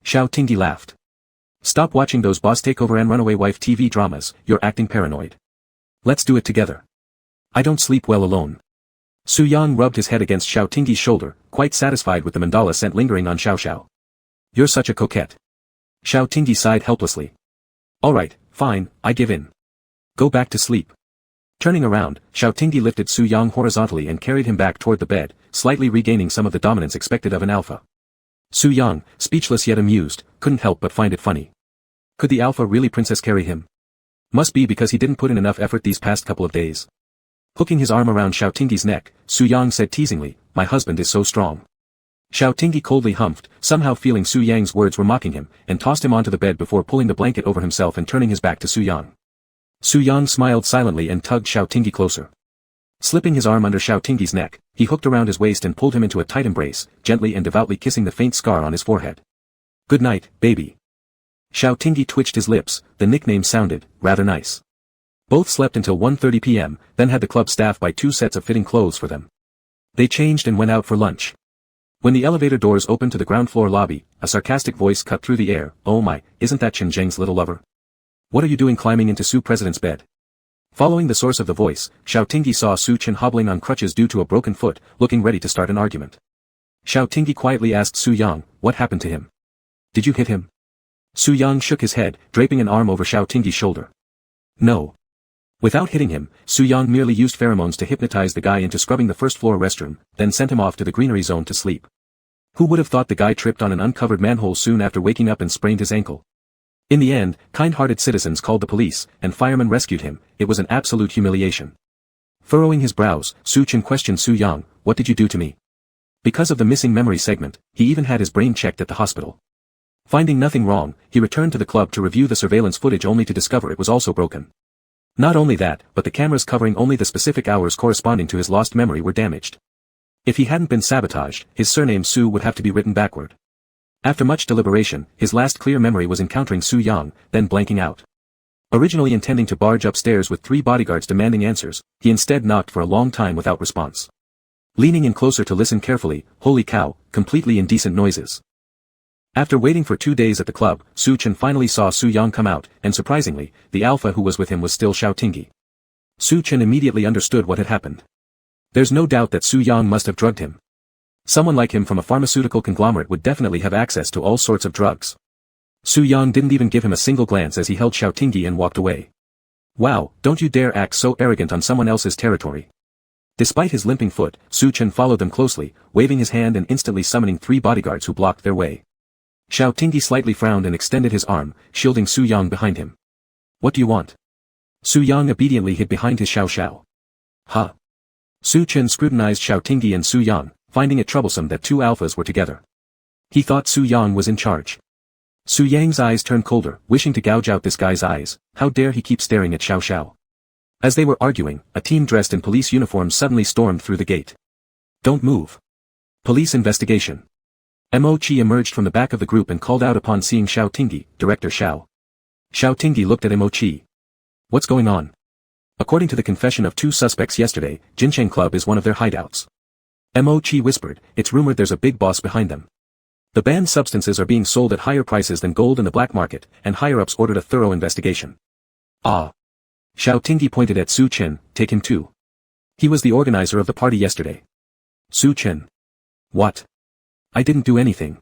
Xiao Tingyi laughed. Stop watching those boss takeover and runaway wife TV dramas, you're acting paranoid. Let's do it together. I don't sleep well alone. Su Yang rubbed his head against Xiao Tingyi's shoulder, quite satisfied with the mandala scent lingering on Xiao. You're such a coquette. Xiao Tingyi sighed helplessly. Alright, fine, I give in. Go back to sleep. Turning around, Xiao Tingyi lifted Su Yang horizontally and carried him back toward the bed, slightly regaining some of the dominance expected of an alpha. Su Yang, speechless yet amused, couldn't help but find it funny. Could the alpha really princess carry him? Must be because he didn't put in enough effort these past couple of days. Hooking his arm around Xiaoting's neck, Su Yang said teasingly, "My husband is so strong." Xiaoting coldly humphed, somehow feeling Su Yang's words were mocking him, and tossed him onto the bed before pulling the blanket over himself and turning his back to Su Yang. Su Yang smiled silently and tugged Xiaoting closer. Slipping his arm under Xiaoting's neck, he hooked around his waist and pulled him into a tight embrace, gently and devoutly kissing the faint scar on his forehead. "Good night, baby." Xiaoting twitched his lips, the nickname sounded rather nice. Both slept until 1:30 p.m., then had the club staff buy 2 sets of fitting clothes for them. They changed and went out for lunch. When the elevator doors opened to the ground floor lobby, a sarcastic voice cut through the air, "Oh my, isn't that Chen Zheng's little lover? What are you doing climbing into Su President's bed?" Following the source of the voice, Xiaoting saw Su Chen hobbling on crutches due to a broken foot, looking ready to start an argument. Xiaoting quietly asked Su Yang, "What happened to him? Did you hit him?" Su Yang shook his head, draping an arm over Xiaoting's shoulder. "No. Without hitting him, Su Yang merely used pheromones to hypnotize the guy into scrubbing the first-floor restroom, then sent him off to the greenery zone to sleep. Who would have thought the guy tripped on an uncovered manhole soon after waking up and sprained his ankle? In the end, kind-hearted citizens called the police, and firemen rescued him. It was an absolute humiliation." Furrowing his brows, Su Chen questioned Su Yang, "What did you do to me?" Because of the missing memory segment, he even had his brain checked at the hospital. Finding nothing wrong, he returned to the club to review the surveillance footage only to discover it was also broken. Not only that, but the cameras covering only the specific hours corresponding to his lost memory were damaged. If he hadn't been sabotaged, his surname Su would have to be written backward. After much deliberation, his last clear memory was encountering Su Yang, then blanking out. Originally intending to barge upstairs with 3 bodyguards demanding answers, he instead knocked for a long time without response. Leaning in closer to listen carefully, holy cow, completely indecent noises. After waiting for 2 days at the club, Su Chen finally saw Su Yang come out, and surprisingly, the alpha who was with him was still Xiaoting. Su Chen immediately understood what had happened. There's no doubt that Su Yang must have drugged him. Someone like him from a pharmaceutical conglomerate would definitely have access to all sorts of drugs. Su Yang didn't even give him a single glance as he held Xiaoting and walked away. "Wow, don't you dare act so arrogant on someone else's territory." Despite his limping foot, Su Chen followed them closely, waving his hand and instantly summoning 3 bodyguards who blocked their way. Xiaoting slightly frowned and extended his arm, shielding Su Yang behind him. "What do you want?" Su Yang obediently hid behind his xiao. "Huh?" Su Chen scrutinized Xiaoting and Su Yang, finding it troublesome that 2 alphas were together. He thought Su Yang was in charge. Su Yang's eyes turned colder, wishing to gouge out this guy's eyes. How dare he keep staring at Xiao. As they were arguing, a team dressed in police uniforms suddenly stormed through the gate. "Don't move. Police investigation." Mo Chi emerged from the back of the group and called out upon seeing Xiaoting, Director Xiao. Xiaoting looked at Mo Chi. "What's going on?" According to the confession of 2 suspects yesterday, Jincheng Club is one of their hideouts. Mo Chi whispered, "It's rumored there's a big boss behind them. The banned substances are being sold at higher prices than gold in the black market, and higher-ups ordered a thorough investigation." "Ah." Xiaoting pointed at Su Chen, "Take him too. He was the organizer of the party yesterday." Su Chen. "What? I didn't do anything.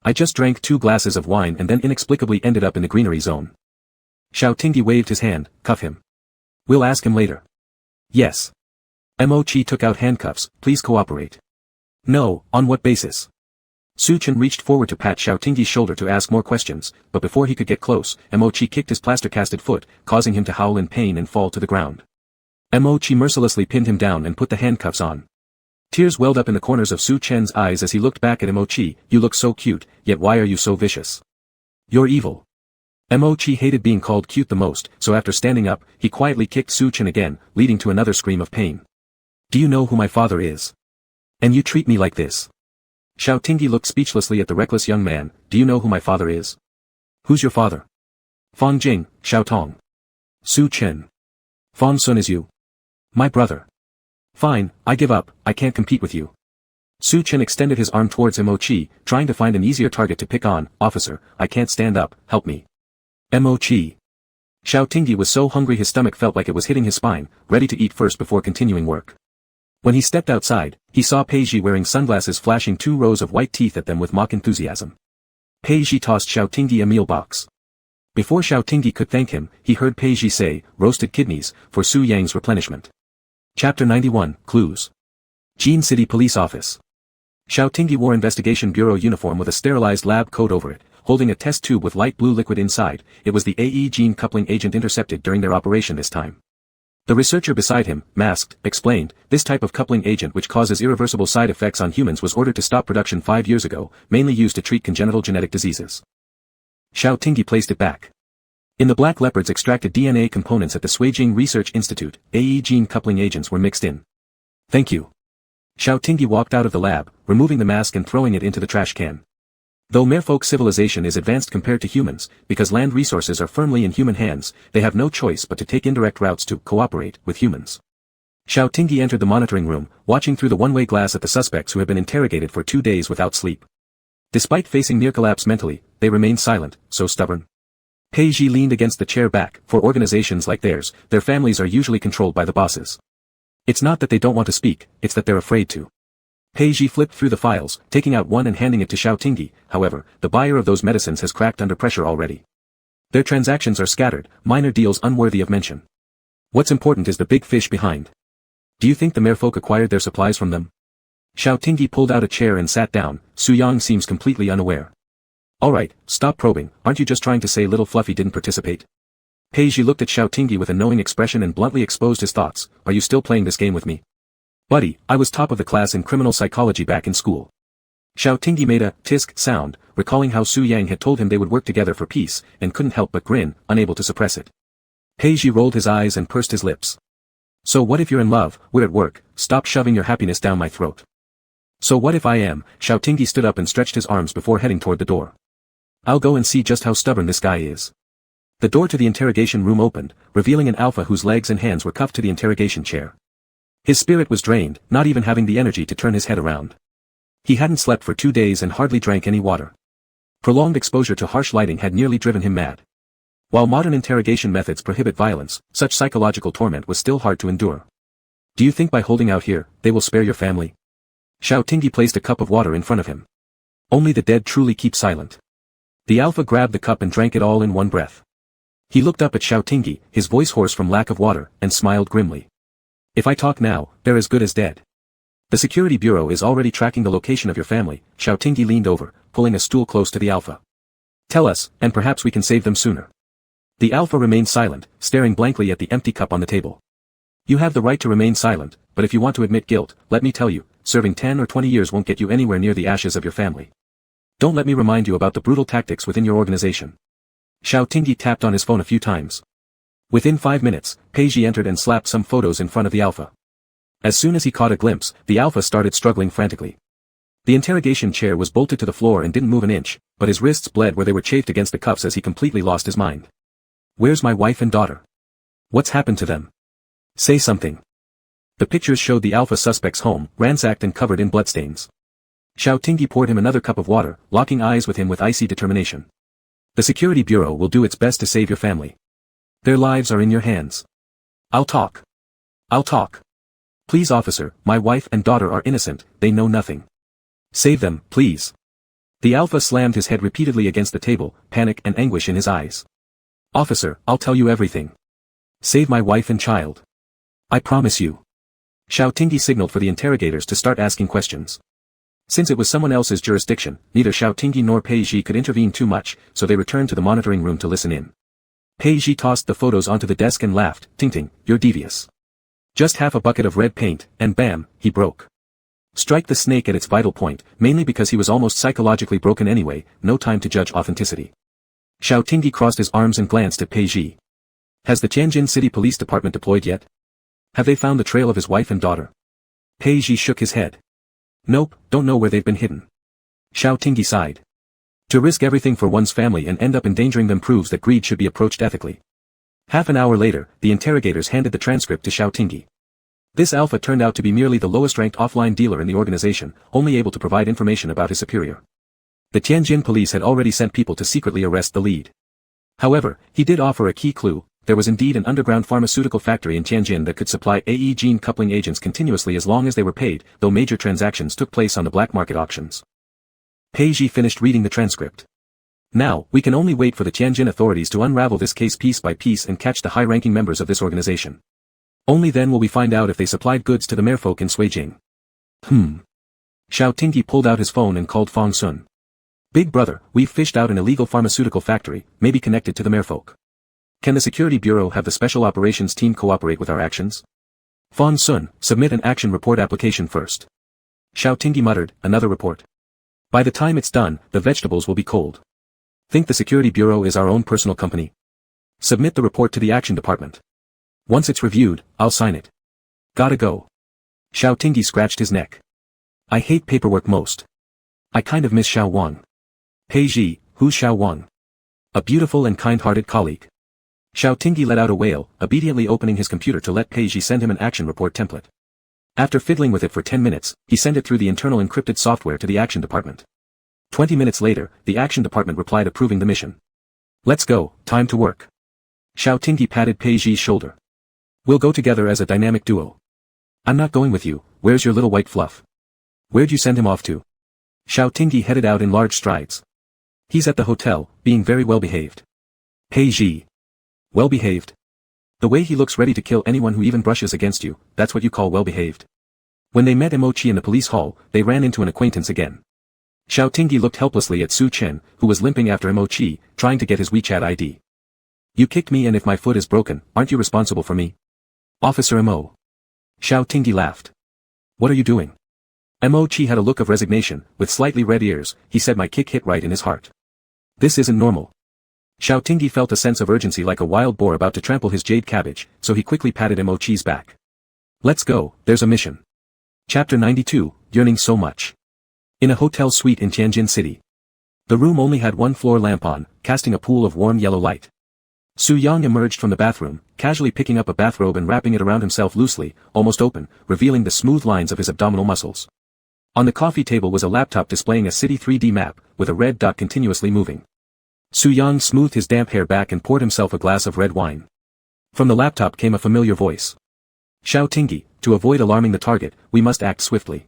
I just drank 2 glasses of wine and then inexplicably ended up in the greenery zone." Xiaoting waved his hand, "Cuff him. We'll ask him later." "Yes." Mo Chi took out handcuffs, "Please cooperate." "No, on what basis?" Su Chen reached forward to pat Xiaoting's shoulder to ask more questions, but before he could get close, Mo Chi kicked his plaster-casted foot, causing him to howl in pain and fall to the ground. Mo Chi mercilessly pinned him down and put the handcuffs on. Tears welled up in the corners of Su Chen's eyes as he looked back at Mo Chi. "You look so cute, yet why are you so vicious? You're evil." Mo Chi hated being called cute the most, so after standing up, he quietly kicked Su Chen again, leading to another scream of pain. "Do you know who my father is? And you treat me like this?" Xiaoting looked speechlessly at the reckless young man. "Do you know who my father is?" "Who's your father?" "Fang Jing, Xiao Tong." "Su Chen." "Fang Sun is you?" "My brother." "Fine, I give up, I can't compete with you." Su Chen extended his arm towards Mo Chi, trying to find an easier target to pick on. "Officer, I can't stand up, help me." Mo Chi. Xiaoting was so hungry his stomach felt like it was hitting his spine, ready to eat first before continuing work. When he stepped outside, he saw Peiji wearing sunglasses flashing 2 rows of white teeth at them with mock enthusiasm. Peiji tossed Xiaoting a meal box. Before Xiaoting could thank him, he heard Peiji say, "Roasted kidneys, for Su Yang's replenishment." Chapter 91, Clues. Jin City Police Office. Xiaoting wore Investigation Bureau uniform with a sterilized lab coat over it, holding a test tube with light blue liquid inside. It was the AE gene coupling agent intercepted during their operation this time. The researcher beside him, masked, explained, this type of coupling agent which causes irreversible side effects on humans was ordered to stop production 5 years ago, mainly used to treat congenital genetic diseases. Xiao Tingyi placed it back. In the black leopards extracted DNA components at the Suijing Research Institute, AE gene coupling agents were mixed in. Thank you. Xiao Tingyi walked out of the lab, removing the mask and throwing it into the trash can. Though merfolk civilization is advanced compared to humans, because land resources are firmly in human hands, they have no choice but to take indirect routes to cooperate with humans. Xiao Tingyi entered the monitoring room, watching through the one-way glass at the suspects who had been interrogated for 2 days without sleep. Despite facing near collapse mentally, they remained silent, so stubborn. Pei Ji leaned against the chair back. For organizations like theirs, their families are usually controlled by the bosses. It's not that they don't want to speak, it's that they're afraid to. Pei Ji flipped through the files, taking out one and handing it to Xiao Tingyi. However, the buyer of those medicines has cracked under pressure already. Their transactions are scattered, minor deals unworthy of mention. What's important is the big fish behind. Do you think the merfolk acquired their supplies from them? Xiao Tingyi pulled out a chair and sat down. Su Yang seems completely unaware. Alright, stop probing, aren't you just trying to say little Fluffy didn't participate? Pei Ji looked at Xiao Tingyi with a knowing expression and bluntly exposed his thoughts. Are you still playing this game with me? Buddy, I was top of the class in criminal psychology back in school. Xiao Tingyi made a tisk sound, recalling how Su Yang had told him they would work together for peace, and couldn't help but grin, unable to suppress it. Pei Ji rolled his eyes and pursed his lips. So what if you're in love, we're at work, stop shoving your happiness down my throat. So what if I am? Xiao Tingyi stood up and stretched his arms before heading toward the door. I'll go and see just how stubborn this guy is. The door to the interrogation room opened, revealing an alpha whose legs and hands were cuffed to the interrogation chair. His spirit was drained, not even having the energy to turn his head around. He hadn't slept for 2 days and hardly drank any water. Prolonged exposure to harsh lighting had nearly driven him mad. While modern interrogation methods prohibit violence, such psychological torment was still hard to endure. Do you think by holding out here, they will spare your family? Xiao Tingyi placed a cup of water in front of him. Only the dead truly keep silent. The alpha grabbed the cup and drank it all in one breath. He looked up at Xiao Tingyi, his voice hoarse from lack of water, and smiled grimly. If I talk now, they're as good as dead. The security bureau is already tracking the location of your family. Xiao Tingyi leaned over, pulling a stool close to the alpha. Tell us, and perhaps we can save them sooner. The alpha remained silent, staring blankly at the empty cup on the table. You have the right to remain silent, but if you want to admit guilt, let me tell you, serving 10 or 20 years won't get you anywhere near the ashes of your family. Don't let me remind you about the brutal tactics within your organization. Xiao Tingyi tapped on his phone a few times. Within 5 minutes, Pei Ji entered and slapped some photos in front of the alpha. As soon as he caught a glimpse, the alpha started struggling frantically. The interrogation chair was bolted to the floor and didn't move an inch, but his wrists bled where they were chafed against the cuffs as he completely lost his mind. Where's my wife and daughter? What's happened to them? Say something. The pictures showed the alpha suspect's home, ransacked and covered in bloodstains. Xiao Tingyi poured him another cup of water, locking eyes with him with icy determination. The security bureau will do its best to save your family. Their lives are in your hands. I'll talk. I'll talk. Please officer, my wife and daughter are innocent, they know nothing. Save them, please. The alpha slammed his head repeatedly against the table, panic and anguish in his eyes. Officer, I'll tell you everything. Save my wife and child. I promise you. Xiao Tingyi signaled for the interrogators to start asking questions. Since it was someone else's jurisdiction, neither Xiao Tingyi nor Pei Ji could intervene too much, so they returned to the monitoring room to listen in. Pei Ji tossed the photos onto the desk and laughed, Ting, you're devious. Just half a bucket of red paint, and bam, he broke. Strike the snake at its vital point, mainly because he was almost psychologically broken anyway, no time to judge authenticity. Xiao Tingyi crossed his arms and glanced at Pei Ji. Has the Tianjin City Police Department deployed yet? Have they found the trail of his wife and daughter? Pei Ji shook his head. Nope, don't know where they've been hidden. Xiao Tingyi sighed. To risk everything for one's family and end up endangering them proves that greed should be approached ethically. Half an hour later, the interrogators handed the transcript to Xiao Tingyi. This alpha turned out to be merely the lowest-ranked offline dealer in the organization, only able to provide information about his superior. The Tianjin police had already sent people to secretly arrest the lead. However, he did offer a key clue. There was indeed an underground pharmaceutical factory in Tianjin that could supply AE gene coupling agents continuously as long as they were paid, though major transactions took place on the black market auctions. Pei Ji finished reading the transcript. Now, we can only wait for the Tianjin authorities to unravel this case piece by piece and catch the high-ranking members of this organization. Only then will we find out if they supplied goods to the merfolk in Suijing. Xiao Tingyi pulled out his phone and called Fong Sun. Big brother, we've fished out an illegal pharmaceutical factory, maybe connected to the merfolk. Can the Security Bureau have the Special Operations Team cooperate with our actions? Fawn Sun, submit an action report application first. Xiao Tingyi muttered, another report. By the time it's done, the vegetables will be cold. Think the Security Bureau is our own personal company? Submit the report to the Action Department. Once it's reviewed, I'll sign it. Gotta go. Xiao Tingyi scratched his neck. I hate paperwork most. I kind of miss Xiao Wang. Pei Ji, who's Xiao Wang? A beautiful and kind-hearted colleague. Xiao Tingyi let out a wail, obediently opening his computer to let Pei Ji send him an action report template. After fiddling with it for 10 minutes, he sent it through the internal encrypted software to the Action Department. 20 minutes later, the Action Department replied approving the mission. Let's go, time to work. Xiao Tingyi patted Pei Ji's shoulder. We'll go together as a dynamic duo. I'm not going with you, where's your little white fluff? Where'd you send him off to? Xiao Tingyi headed out in large strides. He's at the hotel, being very well behaved. Pei Ji. Well behaved? The way he looks ready to kill anyone who even brushes against you, that's what you call well behaved? When they met Emochi in the police hall, they ran into an acquaintance again. Xiao Tingyi looked helplessly at Su Chen, who was limping after Emochi, trying to get his WeChat ID. You kicked me, and if my foot is broken, aren't you responsible for me? Officer Mo. Xiao Tingyi laughed. What are you doing? Emochi had a look of resignation, with slightly red ears. He said my kick hit right in his heart. This isn't normal. Xiao Tingyi felt a sense of urgency like a wild boar about to trample his jade cabbage, so he quickly patted Emochi's back. Let's go, there's a mission. Chapter 92, Yearning So Much. In a hotel suite in Tianjin City. The room only had one floor lamp on, casting a pool of warm yellow light. Su Yang emerged from the bathroom, casually picking up a bathrobe and wrapping it around himself loosely, almost open, revealing the smooth lines of his abdominal muscles. On the coffee table was a laptop displaying a city 3D map, with a red dot continuously moving. Su Yang smoothed his damp hair back and poured himself a glass of red wine. From the laptop came a familiar voice. Xiao Tingyi, to avoid alarming the target, we must act swiftly.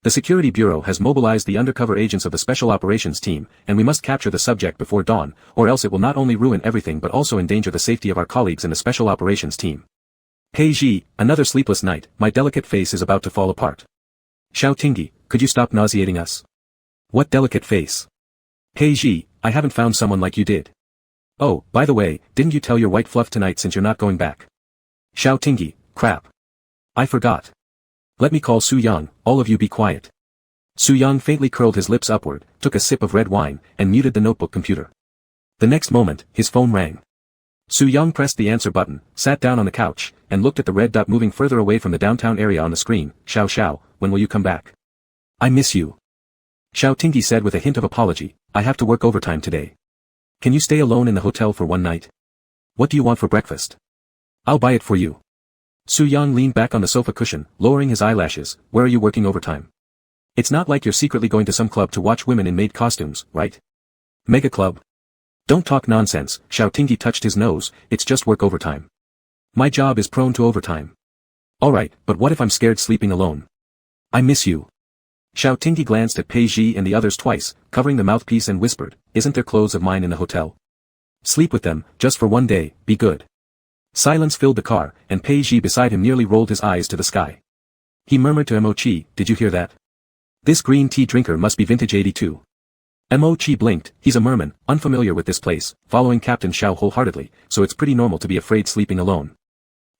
The Security Bureau has mobilized the undercover agents of the Special Operations Team, and we must capture the subject before dawn, or else it will not only ruin everything but also endanger the safety of our colleagues in the Special Operations Team. Pei Ji, another sleepless night, my delicate face is about to fall apart. Xiao Tingyi, could you stop nauseating us? What delicate face? Pei Ji, I haven't found someone like you did. Oh, by the way, didn't you tell your white fluff tonight since you're not going back? Xiao Tingyi, crap. I forgot. Let me call Su Yang, all of you be quiet. Su Yang faintly curled his lips upward, took a sip of red wine, and muted the notebook computer. The next moment, his phone rang. Su Yang pressed the answer button, sat down on the couch, and looked at the red dot moving further away from the downtown area on the screen. Xiao, when will you come back? I miss you. Xiao Tingyi said with a hint of apology, I have to work overtime today. Can you stay alone in the hotel for one night? What do you want for breakfast? I'll buy it for you. Su Yang leaned back on the sofa cushion, lowering his eyelashes. Where are you working overtime? It's not like you're secretly going to some club to watch women in maid costumes, right? Mega club? Don't talk nonsense. Xiao Tingyi touched his nose, it's just work overtime. My job is prone to overtime. Alright, but what if I'm scared sleeping alone? I miss you. Xiao Tingyi glanced at Pei Ji and the others twice, covering the mouthpiece, and whispered, isn't there clothes of mine in the hotel? Sleep with them, just for one day, be good. Silence filled the car, and Pei Ji beside him nearly rolled his eyes to the sky. He murmured to Emochi, did you hear that? This green tea drinker must be vintage 82. Emochi blinked, he's a merman, unfamiliar with this place, following Captain Xiao wholeheartedly, so it's pretty normal to be afraid sleeping alone.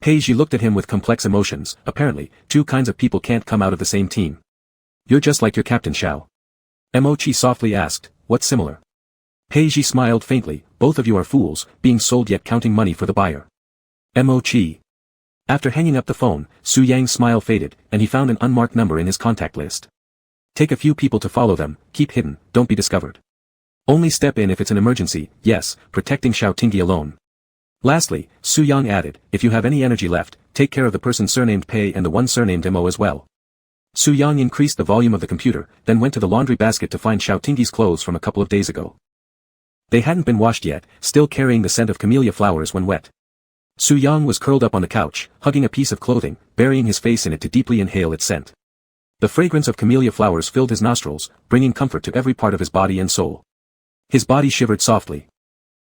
Pei Ji looked at him with complex emotions. Apparently, two kinds of people can't come out of the same team. You're just like your Captain Xiao. Emochi softly asked, what's similar? Pei Ji smiled faintly, both of you are fools, being sold yet counting money for the buyer. Emochi. After hanging up the phone, Su Yang's smile faded, and he found an unmarked number in his contact list. Take a few people to follow them, keep hidden, don't be discovered. Only step in if it's an emergency, yes, protecting Xiao Tingyi alone. Lastly, Su Yang added, if you have any energy left, take care of the person surnamed Pei and the one surnamed Mo as well. Su Yang increased the volume of the computer, then went to the laundry basket to find Xiao Tingyi's clothes from a couple of days ago. They hadn't been washed yet, still carrying the scent of camellia flowers when wet. Su Yang was curled up on the couch, hugging a piece of clothing, burying his face in it to deeply inhale its scent. The fragrance of camellia flowers filled his nostrils, bringing comfort to every part of his body and soul. His body shivered softly.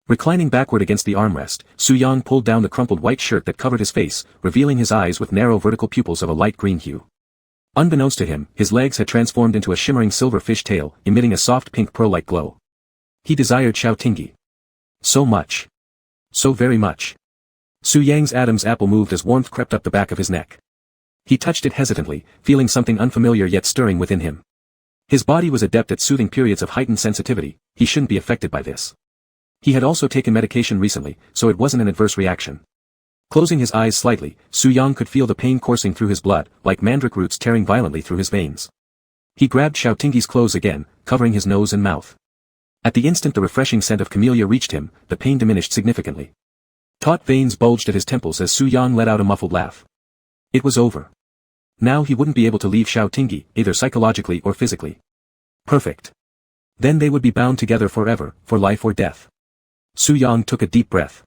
Reclining backward against the armrest, Su Yang pulled down the crumpled white shirt that covered his face, revealing his eyes with narrow vertical pupils of a light green hue. Unbeknownst to him, his legs had transformed into a shimmering silver fish tail, emitting a soft pink pearl-like glow. He desired Xiao Tingyi. So much. So very much. Su Yang's Adam's apple moved as warmth crept up the back of his neck. He touched it hesitantly, feeling something unfamiliar yet stirring within him. His body was adept at soothing periods of heightened sensitivity, he shouldn't be affected by this. He had also taken medication recently, so it wasn't an adverse reaction. Closing his eyes slightly, Su Yang could feel the pain coursing through his blood, like mandrake roots tearing violently through his veins. He grabbed Xiao Tingyi's clothes again, covering his nose and mouth. At the instant the refreshing scent of camellia reached him, the pain diminished significantly. Taut veins bulged at his temples as Su Yang let out a muffled laugh. It was over. Now he wouldn't be able to leave Xiao Tingyi, either psychologically or physically. Perfect. Then they would be bound together forever, for life or death. Su Yang took a deep breath.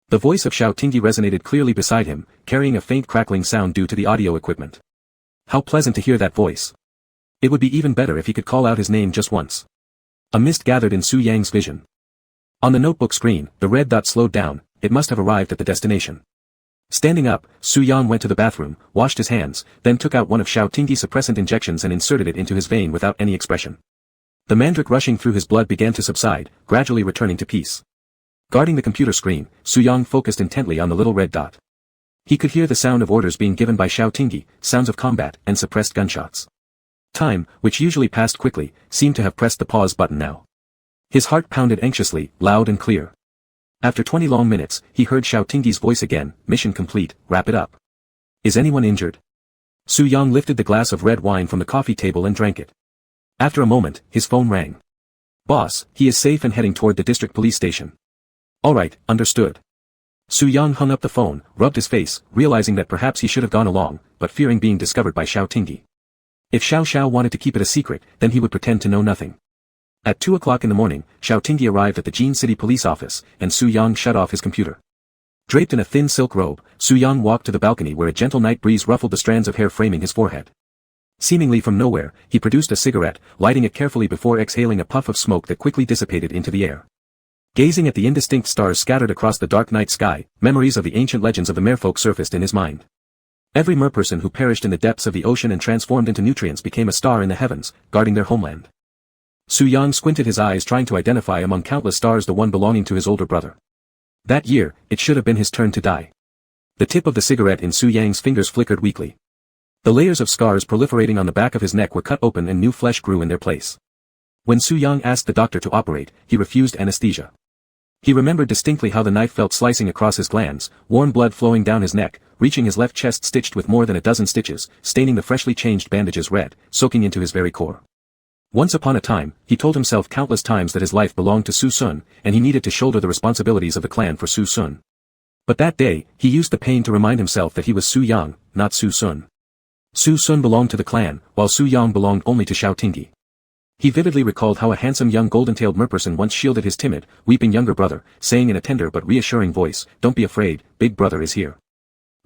The voice of Xiao Tingyi resonated clearly beside him, carrying a faint crackling sound due to the audio equipment. How pleasant to hear that voice. It would be even better if he could call out his name just once. A mist gathered in Su Yang's vision. On the notebook screen, the red dot slowed down, it must have arrived at the destination. Standing up, Su Yang went to the bathroom, washed his hands, then took out one of Xiao Tingyi's suppressant injections and inserted it into his vein without any expression. The mandrake rushing through his blood began to subside, gradually returning to peace. Guarding the computer screen, Su Yang focused intently on the little red dot. He could hear the sound of orders being given by Xiao Tingyi, sounds of combat, and suppressed gunshots. Time, which usually passed quickly, seemed to have pressed the pause button now. His heart pounded anxiously, loud and clear. After 20 long minutes, he heard Xiao Tingyi's voice again, mission complete, wrap it up. Is anyone injured? Su Yang lifted the glass of red wine from the coffee table and drank it. After a moment, his phone rang. Boss, he is safe and heading toward the district police station. Alright, understood. Su Yang hung up the phone, rubbed his face, realizing that perhaps he should have gone along, but fearing being discovered by Xiao Tingyi. If Xiao Xiao wanted to keep it a secret, then he would pretend to know nothing. At 2 o'clock in the morning, Xiao Tingyi arrived at the Jin City police office, and Su Yang shut off his computer. Draped in a thin silk robe, Su Yang walked to the balcony where a gentle night breeze ruffled the strands of hair framing his forehead. Seemingly from nowhere, he produced a cigarette, lighting it carefully before exhaling a puff of smoke that quickly dissipated into the air. Gazing at the indistinct stars scattered across the dark night sky, memories of the ancient legends of the merfolk surfaced in his mind. Every merperson who perished in the depths of the ocean and transformed into nutrients became a star in the heavens, guarding their homeland. Su Yang squinted his eyes trying to identify among countless stars the one belonging to his older brother. That year, it should have been his turn to die. The tip of the cigarette in Su Yang's fingers flickered weakly. The layers of scars proliferating on the back of his neck were cut open and new flesh grew in their place. When Su Yang asked the doctor to operate, he refused anesthesia. He remembered distinctly how the knife felt slicing across his glands, warm blood flowing down his neck, reaching his left chest stitched with more than a dozen stitches, staining the freshly changed bandages red, soaking into his very core. Once upon a time, he told himself countless times that his life belonged to Su Sun, and he needed to shoulder the responsibilities of the clan for Su Sun. But that day, he used the pain to remind himself that he was Su Yang, not Su Sun. Su Sun belonged to the clan, while Su Yang belonged only to Xiao Tingyi. He vividly recalled how a handsome young golden-tailed merperson once shielded his timid, weeping younger brother, saying in a tender but reassuring voice, "Don't be afraid, big brother is here.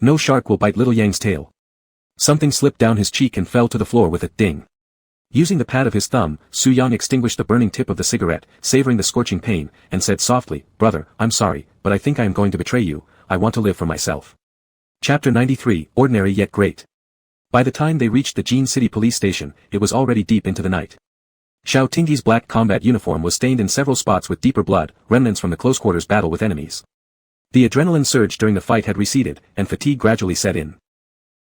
No shark will bite little Yang's tail." Something slipped down his cheek and fell to the floor with a ding. Using the pad of his thumb, Su Yang extinguished the burning tip of the cigarette, savoring the scorching pain, and said softly, "Brother, I'm sorry, but I think I am going to betray you, I want to live for myself." Chapter 93, Ordinary Yet Great. By the time they reached the Jin City police station, it was already deep into the night. Xiao Tingyi's black combat uniform was stained in several spots with deeper blood, remnants from the close-quarters battle with enemies. The adrenaline surge during the fight had receded, and fatigue gradually set in.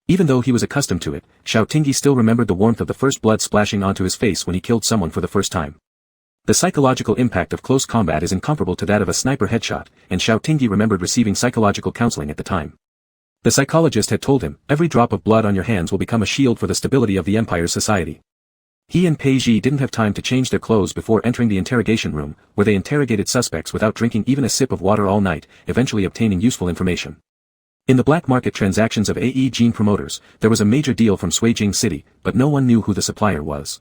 Even though he was accustomed to it, Xiao Tingyi still remembered the warmth of the first blood splashing onto his face when he killed someone for the first time. The psychological impact of close combat is incomparable to that of a sniper headshot, and Xiao Tingyi remembered receiving psychological counseling at the time. The psychologist had told him, every drop of blood on your hands will become a shield for the stability of the Empire's society. He and Pei Ji didn't have time to change their clothes before entering the interrogation room, where they interrogated suspects without drinking even a sip of water all night, eventually obtaining useful information. In the black market transactions of AE Gene promoters, there was a major deal from Suijing City, but no one knew who the supplier was.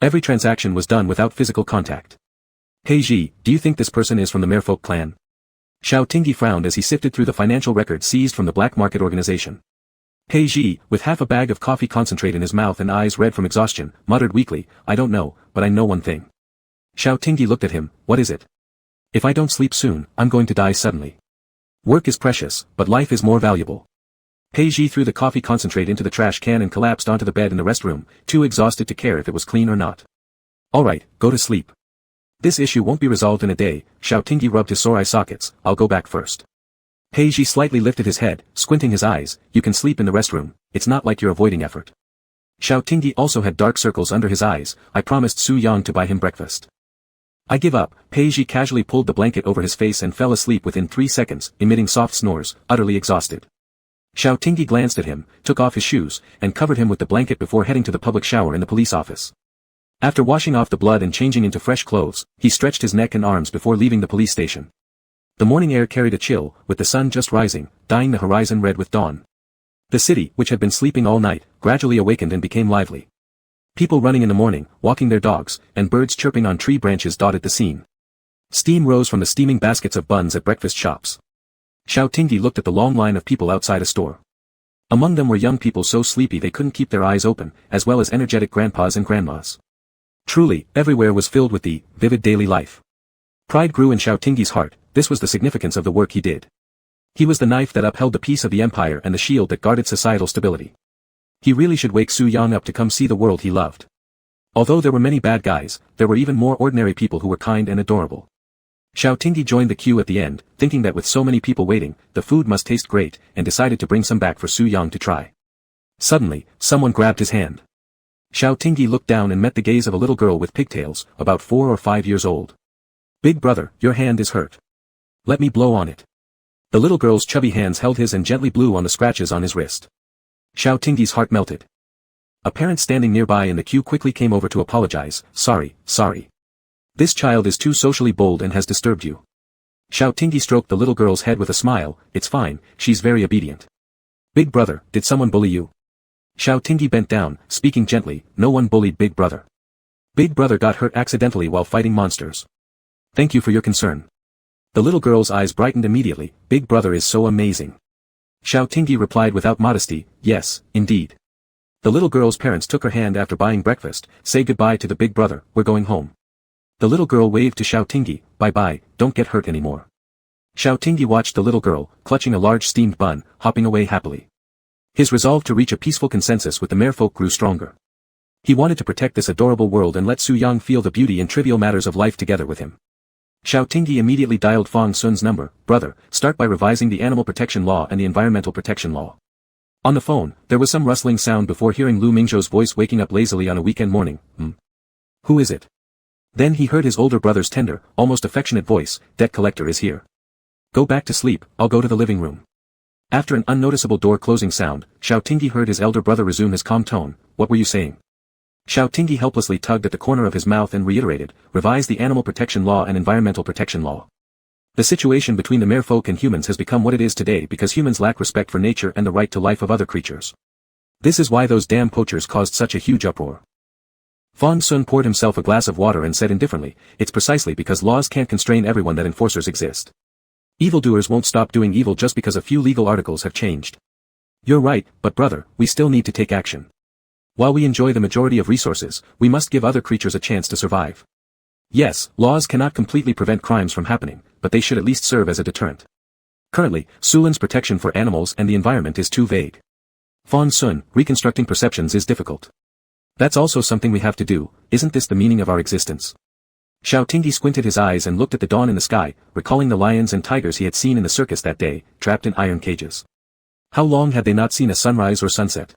Every transaction was done without physical contact. Pei Ji, do you think this person is from the Merfolk clan? Xiao Tingyi frowned as he sifted through the financial records seized from the black market organization. Pei Ji, with half a bag of coffee concentrate in his mouth and eyes red from exhaustion, muttered weakly, "I don't know, but I know one thing." Xiao Tingyi looked at him, "What is it?" "If I don't sleep soon, I'm going to die suddenly. Work is precious, but life is more valuable." Pei Ji threw the coffee concentrate into the trash can and collapsed onto the bed in the restroom, too exhausted to care if it was clean or not. Alright, go to sleep. This issue won't be resolved in a day. Xiao Tingyi rubbed his sore eye sockets. I'll go back first. Pei Ji slightly lifted his head, squinting his eyes. You can sleep in the restroom, it's not like you're avoiding effort. Xiao Tingyi also had dark circles under his eyes. I promised Su Yang to buy him breakfast. I give up. Pei Ji casually pulled the blanket over his face and fell asleep within 3 seconds, emitting soft snores, utterly exhausted. Xiao Tingyi glanced at him, took off his shoes, and covered him with the blanket before heading to the public shower in the police office. After washing off the blood and changing into fresh clothes, he stretched his neck and arms before leaving the police station. The morning air carried a chill, with the sun just rising, dyeing the horizon red with dawn. The city, which had been sleeping all night, gradually awakened and became lively. People running in the morning, walking their dogs, and birds chirping on tree branches dotted the scene. Steam rose from the steaming baskets of buns at breakfast shops. Xiao Tingyi looked at the long line of people outside a store. Among them were young people so sleepy they couldn't keep their eyes open, as well as energetic grandpas and grandmas. Truly, everywhere was filled with the vivid daily life. Pride grew in Xiao Tingyi's heart. This was the significance of the work he did. He was the knife that upheld the peace of the empire and the shield that guarded societal stability. He really should wake Su Yang up to come see the world he loved. Although there were many bad guys, there were even more ordinary people who were kind and adorable. Xiao Tingyi joined the queue at the end, thinking that with so many people waiting, the food must taste great, and decided to bring some back for Su Yang to try. Suddenly, someone grabbed his hand. Xiao Tingyi looked down and met the gaze of a little girl with pigtails, about 4 or 5 years old. Big brother, your hand is hurt. Let me blow on it. The little girl's chubby hands held his and gently blew on the scratches on his wrist. Xiao Tingyi's heart melted. A parent standing nearby in the queue quickly came over to apologize. Sorry. This child is too socially bold and has disturbed you. Xiao Tingyi stroked the little girl's head with a smile. It's fine, she's very obedient. Big brother, did someone bully you? Xiao Tingyi bent down, speaking gently. No one bullied Big brother. Big brother got hurt accidentally while fighting monsters. Thank you for your concern. The little girl's eyes brightened immediately. Big brother is so amazing. Xiao Tingyi replied without modesty. Yes, indeed. The little girl's parents took her hand after buying breakfast. Say goodbye to the big brother, we're going home. The little girl waved to Xiao Tingyi. Bye-bye, don't get hurt anymore. Xiao Tingyi watched the little girl, clutching a large steamed bun, hopping away happily. His resolve to reach a peaceful consensus with the merfolk grew stronger. He wanted to protect this adorable world and let Su Yang feel the beauty and trivial matters of life together with him. Xiao Tingyi immediately dialed Fang Sun's number. Brother, start by revising the animal protection law and the environmental protection law. On the phone, there was some rustling sound before hearing Lu Mingzhou's voice waking up lazily on a weekend morning. Who is it? Then he heard his older brother's tender, almost affectionate voice. Debt collector is here. Go back to sleep, I'll go to the living room. After an unnoticeable door closing sound, Xiao Tingyi heard his elder brother resume his calm tone. What were you saying? Xiao Tingyi helplessly tugged at the corner of his mouth and reiterated. Revise the animal protection law and environmental protection law. The situation between the merfolk and humans has become what it is today because humans lack respect for nature and the right to life of other creatures. This is why those damn poachers caused such a huge uproar. Fang Sun poured himself a glass of water and said indifferently, it's precisely because laws can't constrain everyone that enforcers exist. Evildoers won't stop doing evil just because a few legal articles have changed. You're right, but brother, we still need to take action. While we enjoy the majority of resources, we must give other creatures a chance to survive. Yes, laws cannot completely prevent crimes from happening, but they should at least serve as a deterrent. Currently, Sulin's protection for animals and the environment is too vague. Fang Sun, reconstructing perceptions is difficult. That's also something we have to do. Isn't this the meaning of our existence? Xiao Tingyi squinted his eyes and looked at the dawn in the sky, recalling the lions and tigers he had seen in the circus that day, trapped in iron cages. How long had they not seen a sunrise or sunset?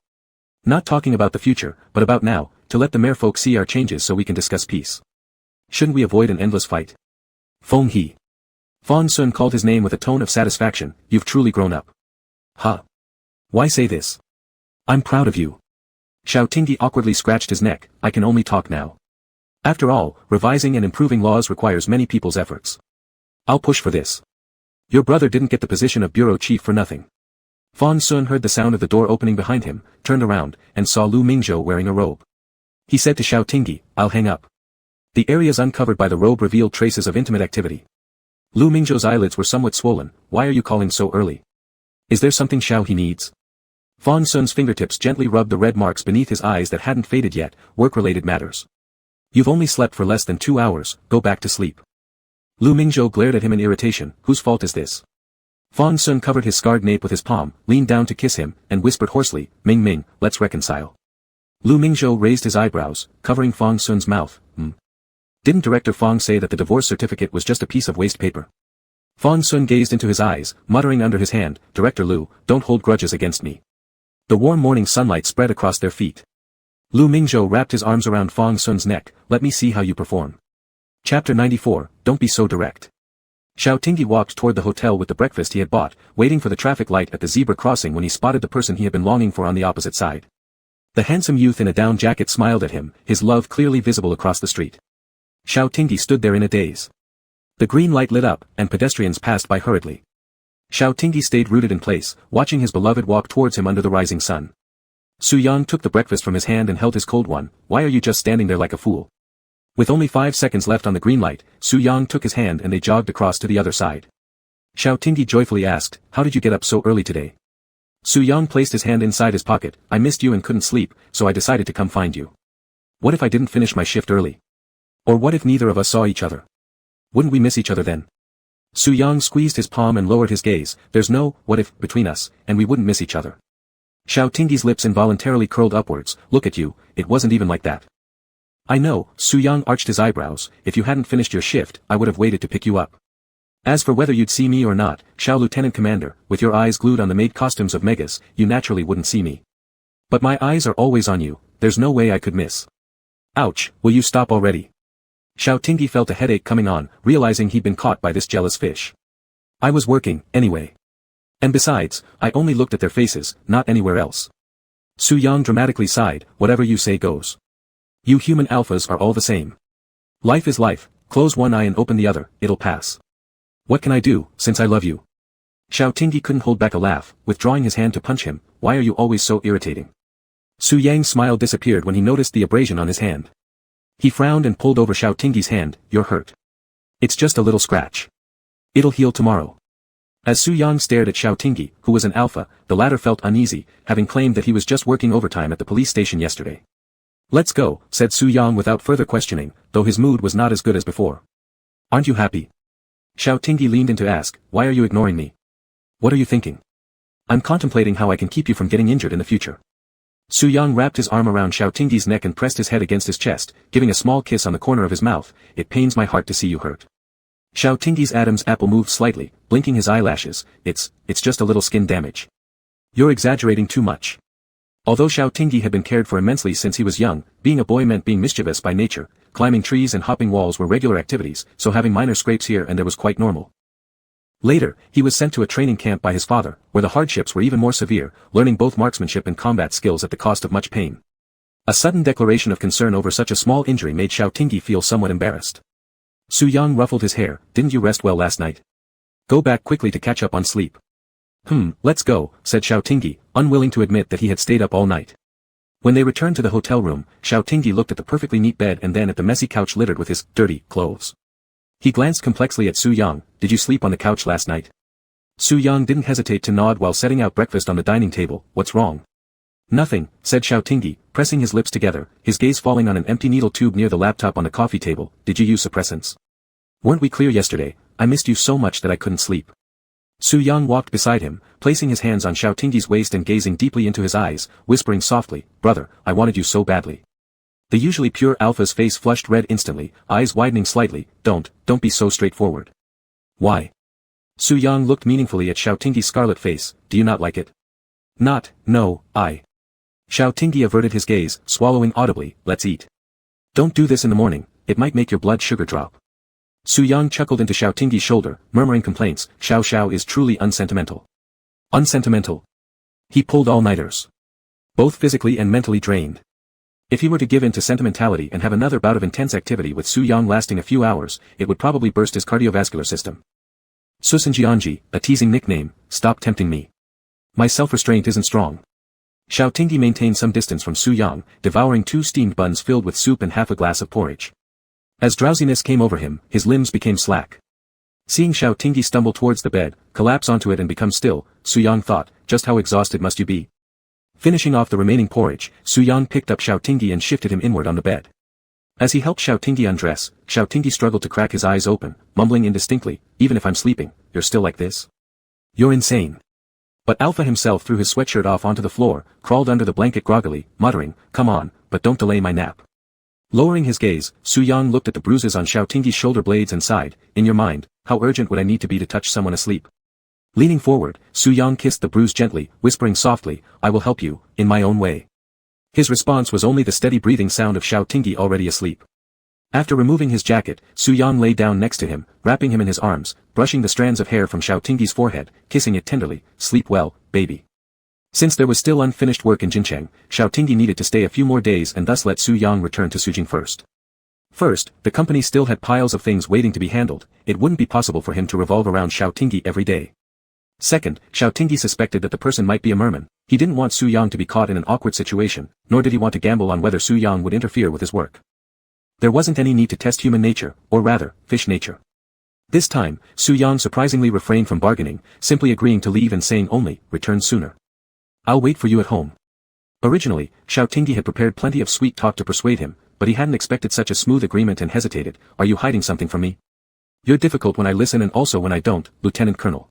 Not talking about the future, but about now, to let the merfolk see our changes so we can discuss peace. Shouldn't we avoid an endless fight? Feng He. Fang Sun called his name with a tone of satisfaction. You've truly grown up. Huh? Why say this? I'm proud of you. Xiao Tingyi awkwardly scratched his neck. I can only talk now. After all, revising and improving laws requires many people's efforts. I'll push for this. Your brother didn't get the position of bureau chief for nothing. Fang Sun heard the sound of the door opening behind him, turned around, and saw Lu Mingzhou wearing a robe. He said to Xiao Tingyi, I'll hang up. The areas uncovered by the robe revealed traces of intimate activity. Lu Mingzhou's eyelids were somewhat swollen. Why are you calling so early? Is there something Xiao he needs? Fang Sun's fingertips gently rubbed the red marks beneath his eyes that hadn't faded yet. Work-related matters. You've only slept for less than 2 hours, go back to sleep. Lu Mingzhou glared at him in irritation. Whose fault is this? Fong Sun covered his scarred nape with his palm, leaned down to kiss him, and whispered hoarsely, Ming Ming, let's reconcile. Lu Mingzhou raised his eyebrows, covering Fong Sun's mouth. Didn't Director Fong say that the divorce certificate was just a piece of waste paper? Fong Sun gazed into his eyes, muttering under his hand, Director Lu, don't hold grudges against me. The warm morning sunlight spread across their feet. Lu Mingzhou wrapped his arms around Fong Sun's neck, let me see how you perform. Chapter 94, Don't be so direct. Xiao Tingyi walked toward the hotel with the breakfast he had bought, waiting for the traffic light at the zebra crossing when he spotted the person he had been longing for on the opposite side. The handsome youth in a down jacket smiled at him, his love clearly visible across the street. Xiao Tingyi stood there in a daze. The green light lit up, and pedestrians passed by hurriedly. Xiao Tingyi stayed rooted in place, watching his beloved walk towards him under the rising sun. Su Yang took the breakfast from his hand and held his cold one, why are you just standing there like a fool? With only 5 seconds left on the green light, Su Yang took his hand and they jogged across to the other side. Xiao Tingyi joyfully asked, how did you get up so early today? Su Yang placed his hand inside his pocket, I missed you and couldn't sleep, so I decided to come find you. What if I didn't finish my shift early? Or what if neither of us saw each other? Wouldn't we miss each other then? Su Yang squeezed his palm and lowered his gaze, there's no what if between us, and we wouldn't miss each other. Xiao Tingyi's lips involuntarily curled upwards, look at you, it wasn't even like that. I know, Su Yang arched his eyebrows, if you hadn't finished your shift, I would have waited to pick you up. As for whether you'd see me or not, Xiao Lieutenant Commander, with your eyes glued on the maid costumes of megas, you naturally wouldn't see me. But my eyes are always on you, there's no way I could miss. Ouch, will you stop already? Xiao Tingyi felt a headache coming on, realizing he'd been caught by this jealous fish. I was working, anyway. And besides, I only looked at their faces, not anywhere else. Su Yang dramatically sighed, whatever you say goes. You human alphas are all the same. Life is life, close one eye and open the other, it'll pass. What can I do, since I love you? Xiao Tingyi couldn't hold back a laugh, withdrawing his hand to punch him, why are you always so irritating? Su Yang's smile disappeared when he noticed the abrasion on his hand. He frowned and pulled over Xiao Tingyi's hand, you're hurt. It's just a little scratch. It'll heal tomorrow. As Su Yang stared at Xiao Tingyi, who was an alpha, the latter felt uneasy, having claimed that he was just working overtime at the police station yesterday. Let's go, said Su Yang without further questioning, though his mood was not as good as before. Aren't you happy? Xiao Tingyi leaned in to ask, why are you ignoring me? What are you thinking? I'm contemplating how I can keep you from getting injured in the future. Su Yang wrapped his arm around Xiao Tingyi's neck and pressed his head against his chest, giving a small kiss on the corner of his mouth, it pains my heart to see you hurt. Xiao Tingyi's Adam's apple moved slightly, blinking his eyelashes, it's just a little skin damage. You're exaggerating too much. Although Xiao Tingyi had been cared for immensely since he was young, being a boy meant being mischievous by nature, climbing trees and hopping walls were regular activities, so having minor scrapes here and there was quite normal. Later, he was sent to a training camp by his father, where the hardships were even more severe, learning both marksmanship and combat skills at the cost of much pain. A sudden declaration of concern over such a small injury made Xiao Tingyi feel somewhat embarrassed. Su Yang ruffled his hair, didn't you rest well last night? Go back quickly to catch up on sleep. Let's go, said Xiao Tingyi, unwilling to admit that he had stayed up all night. When they returned to the hotel room, Xiao Tingyi looked at the perfectly neat bed and then at the messy couch littered with his dirty clothes. He glanced complexly at Su Yang, did you sleep on the couch last night? Su Yang didn't hesitate to nod while setting out breakfast on the dining table, what's wrong? Nothing, said Xiao Tingyi, pressing his lips together, his gaze falling on an empty needle tube near the laptop on the coffee table, did you use suppressants? Weren't we clear yesterday, I missed you so much that I couldn't sleep. Su Yang walked beside him, placing his hands on Xiao Tingyi's waist and gazing deeply into his eyes, whispering softly, brother, I wanted you so badly. The usually pure alpha's face flushed red instantly, eyes widening slightly, don't be so straightforward. Why? Su Yang looked meaningfully at Xiao Tingyi's scarlet face, do you not like it? No, I. Xiao Tingyi averted his gaze, swallowing audibly, let's eat. Don't do this in the morning, it might make your blood sugar drop. Su Yang chuckled into Xiao Tingyi's shoulder, murmuring complaints, Xiao is truly unsentimental. Unsentimental? He pulled all-nighters. Both physically and mentally drained. If he were to give in to sentimentality and have another bout of intense activity with Su Yang lasting a few hours, it would probably burst his cardiovascular system. Susanjianji, a teasing nickname, stop tempting me. My self-restraint isn't strong. Xiao Tingyi maintained some distance from Su Yang, devouring 2 steamed buns filled with soup and half a glass of porridge. As drowsiness came over him, his limbs became slack. Seeing Xiao Tingyi stumble towards the bed, collapse onto it and become still, Su Yang thought, just how exhausted must you be? Finishing off the remaining porridge, Su Yang picked up Xiao Tingyi and shifted him inward on the bed. As he helped Xiao Tingyi undress, Xiao Tingyi struggled to crack his eyes open, mumbling indistinctly, even if I'm sleeping, you're still like this? You're insane. But Alpha himself threw his sweatshirt off onto the floor, crawled under the blanket groggily, muttering, "Come on, but don't delay my nap." Lowering his gaze, Su-yang looked at the bruises on Xiaoting's shoulder blades and sighed, "In your mind, how urgent would I need to be to touch someone asleep?" Leaning forward, Su-yang kissed the bruise gently, whispering softly, "I will help you, in my own way." His response was only the steady breathing sound of Xiaoting already asleep. After removing his jacket, Su-yang lay down next to him, wrapping him in his arms, brushing the strands of hair from Xiaoting's forehead, kissing it tenderly, "Sleep well, baby." Since there was still unfinished work in Jincheng, Xiaoting needed to stay a few more days and thus let Su-yang return to Sujing first. First, the company still had piles of things waiting to be handled, it wouldn't be possible for him to revolve around Xiaoting every day. Second, Xiaoting suspected that the person might be a merman. He didn't want Su-yang to be caught in an awkward situation, nor did he want to gamble on whether Su-yang would interfere with his work. There wasn't any need to test human nature, or rather, fish nature. This time, Su-yang surprisingly refrained from bargaining, simply agreeing to leave and saying only, "Return sooner. I'll wait for you at home." Originally, Xiaoting had prepared plenty of sweet talk to persuade him, but he hadn't expected such a smooth agreement and hesitated. "Are you hiding something from me? You're difficult when I listen and also when I don't, Lieutenant Colonel.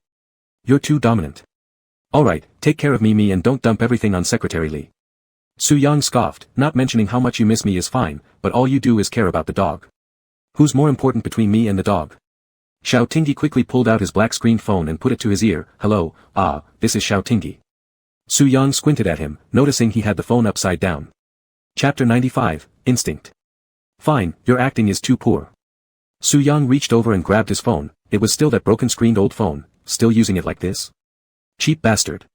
You're too dominant. Alright, take care of me and don't dump everything on Secretary Li." Su-yang scoffed, "Not mentioning how much you miss me is fine, but all you do is care about the dog. Who's more important between me and the dog?" Xiaoting quickly pulled out his black-screened phone and put it to his ear. "Hello, this is Xiaoting." Su-yang squinted at him, noticing he had the phone upside down. Chapter 95, Instinct. "Fine, your acting is too poor." Su-yang reached over and grabbed his phone. It was still that broken-screened old phone. Still using it like this? Cheap bastard.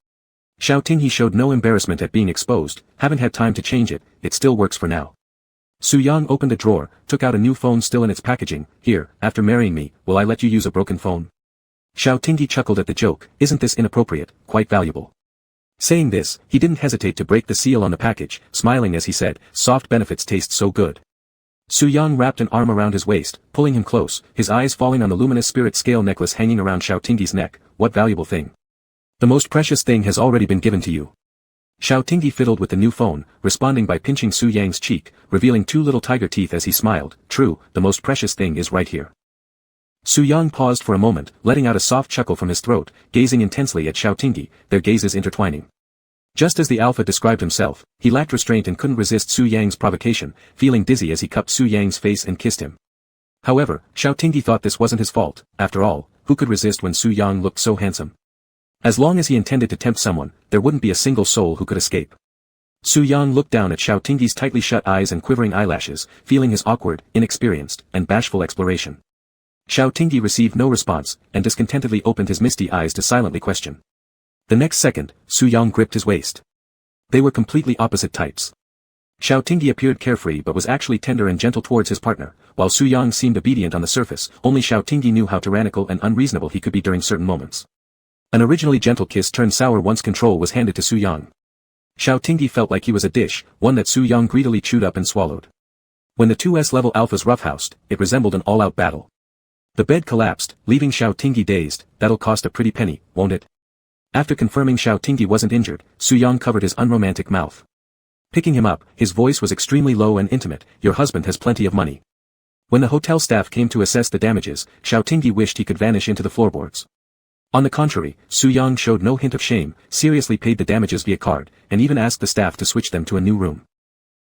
Xiaoting showed no embarrassment at being exposed. "Haven't had time to change it, it still works for now." Su-yang opened a drawer, took out a new phone still in its packaging. "Here, after marrying me, will I let you use a broken phone?" Xiaoting chuckled at the joke. "Isn't this inappropriate, quite valuable?" Saying this, he didn't hesitate to break the seal on the package, smiling as he said, "Soft benefits taste so good." Su-yang wrapped an arm around his waist, pulling him close, his eyes falling on the luminous spirit scale necklace hanging around Xiaoting's neck. "What valuable thing? The most precious thing has already been given to you." Xiaoting fiddled with the new phone, responding by pinching Su-yang's cheek, revealing two little tiger teeth as he smiled. "True, the most precious thing is right here." Su-yang paused for a moment, letting out a soft chuckle from his throat, gazing intensely at Xiaoting, their gazes intertwining. Just as the Alpha described himself, he lacked restraint and couldn't resist Su-yang's provocation, feeling dizzy as he cupped Su-yang's face and kissed him. However, Xiaoting thought this wasn't his fault. After all, who could resist when Su-yang looked so handsome? As long as he intended to tempt someone, there wouldn't be a single soul who could escape. Su-yang looked down at Xiaoting's tightly shut eyes and quivering eyelashes, feeling his awkward, inexperienced, and bashful exploration. Xiaoting received no response, and discontentedly opened his misty eyes to silently question. The next second, Su-yang gripped his waist. They were completely opposite types. Xiaoting appeared carefree but was actually tender and gentle towards his partner, while Su-yang seemed obedient on the surface. Only Xiaoting knew how tyrannical and unreasonable he could be during certain moments. An originally gentle kiss turned sour once control was handed to Su-yang. Xiaoting felt like he was a dish, one that Su-yang greedily chewed up and swallowed. When the two S-level alphas roughhoused, it resembled an all-out battle. The bed collapsed, leaving Xiaoting dazed. "That'll cost a pretty penny, won't it?" After confirming Xiaoting wasn't injured, Su-yang covered his unromantic mouth. Picking him up, his voice was extremely low and intimate. "Your husband has plenty of money." When the hotel staff came to assess the damages, Xiaoting wished he could vanish into the floorboards. On the contrary, Su-yang showed no hint of shame, seriously paid the damages via card, and even asked the staff to switch them to a new room.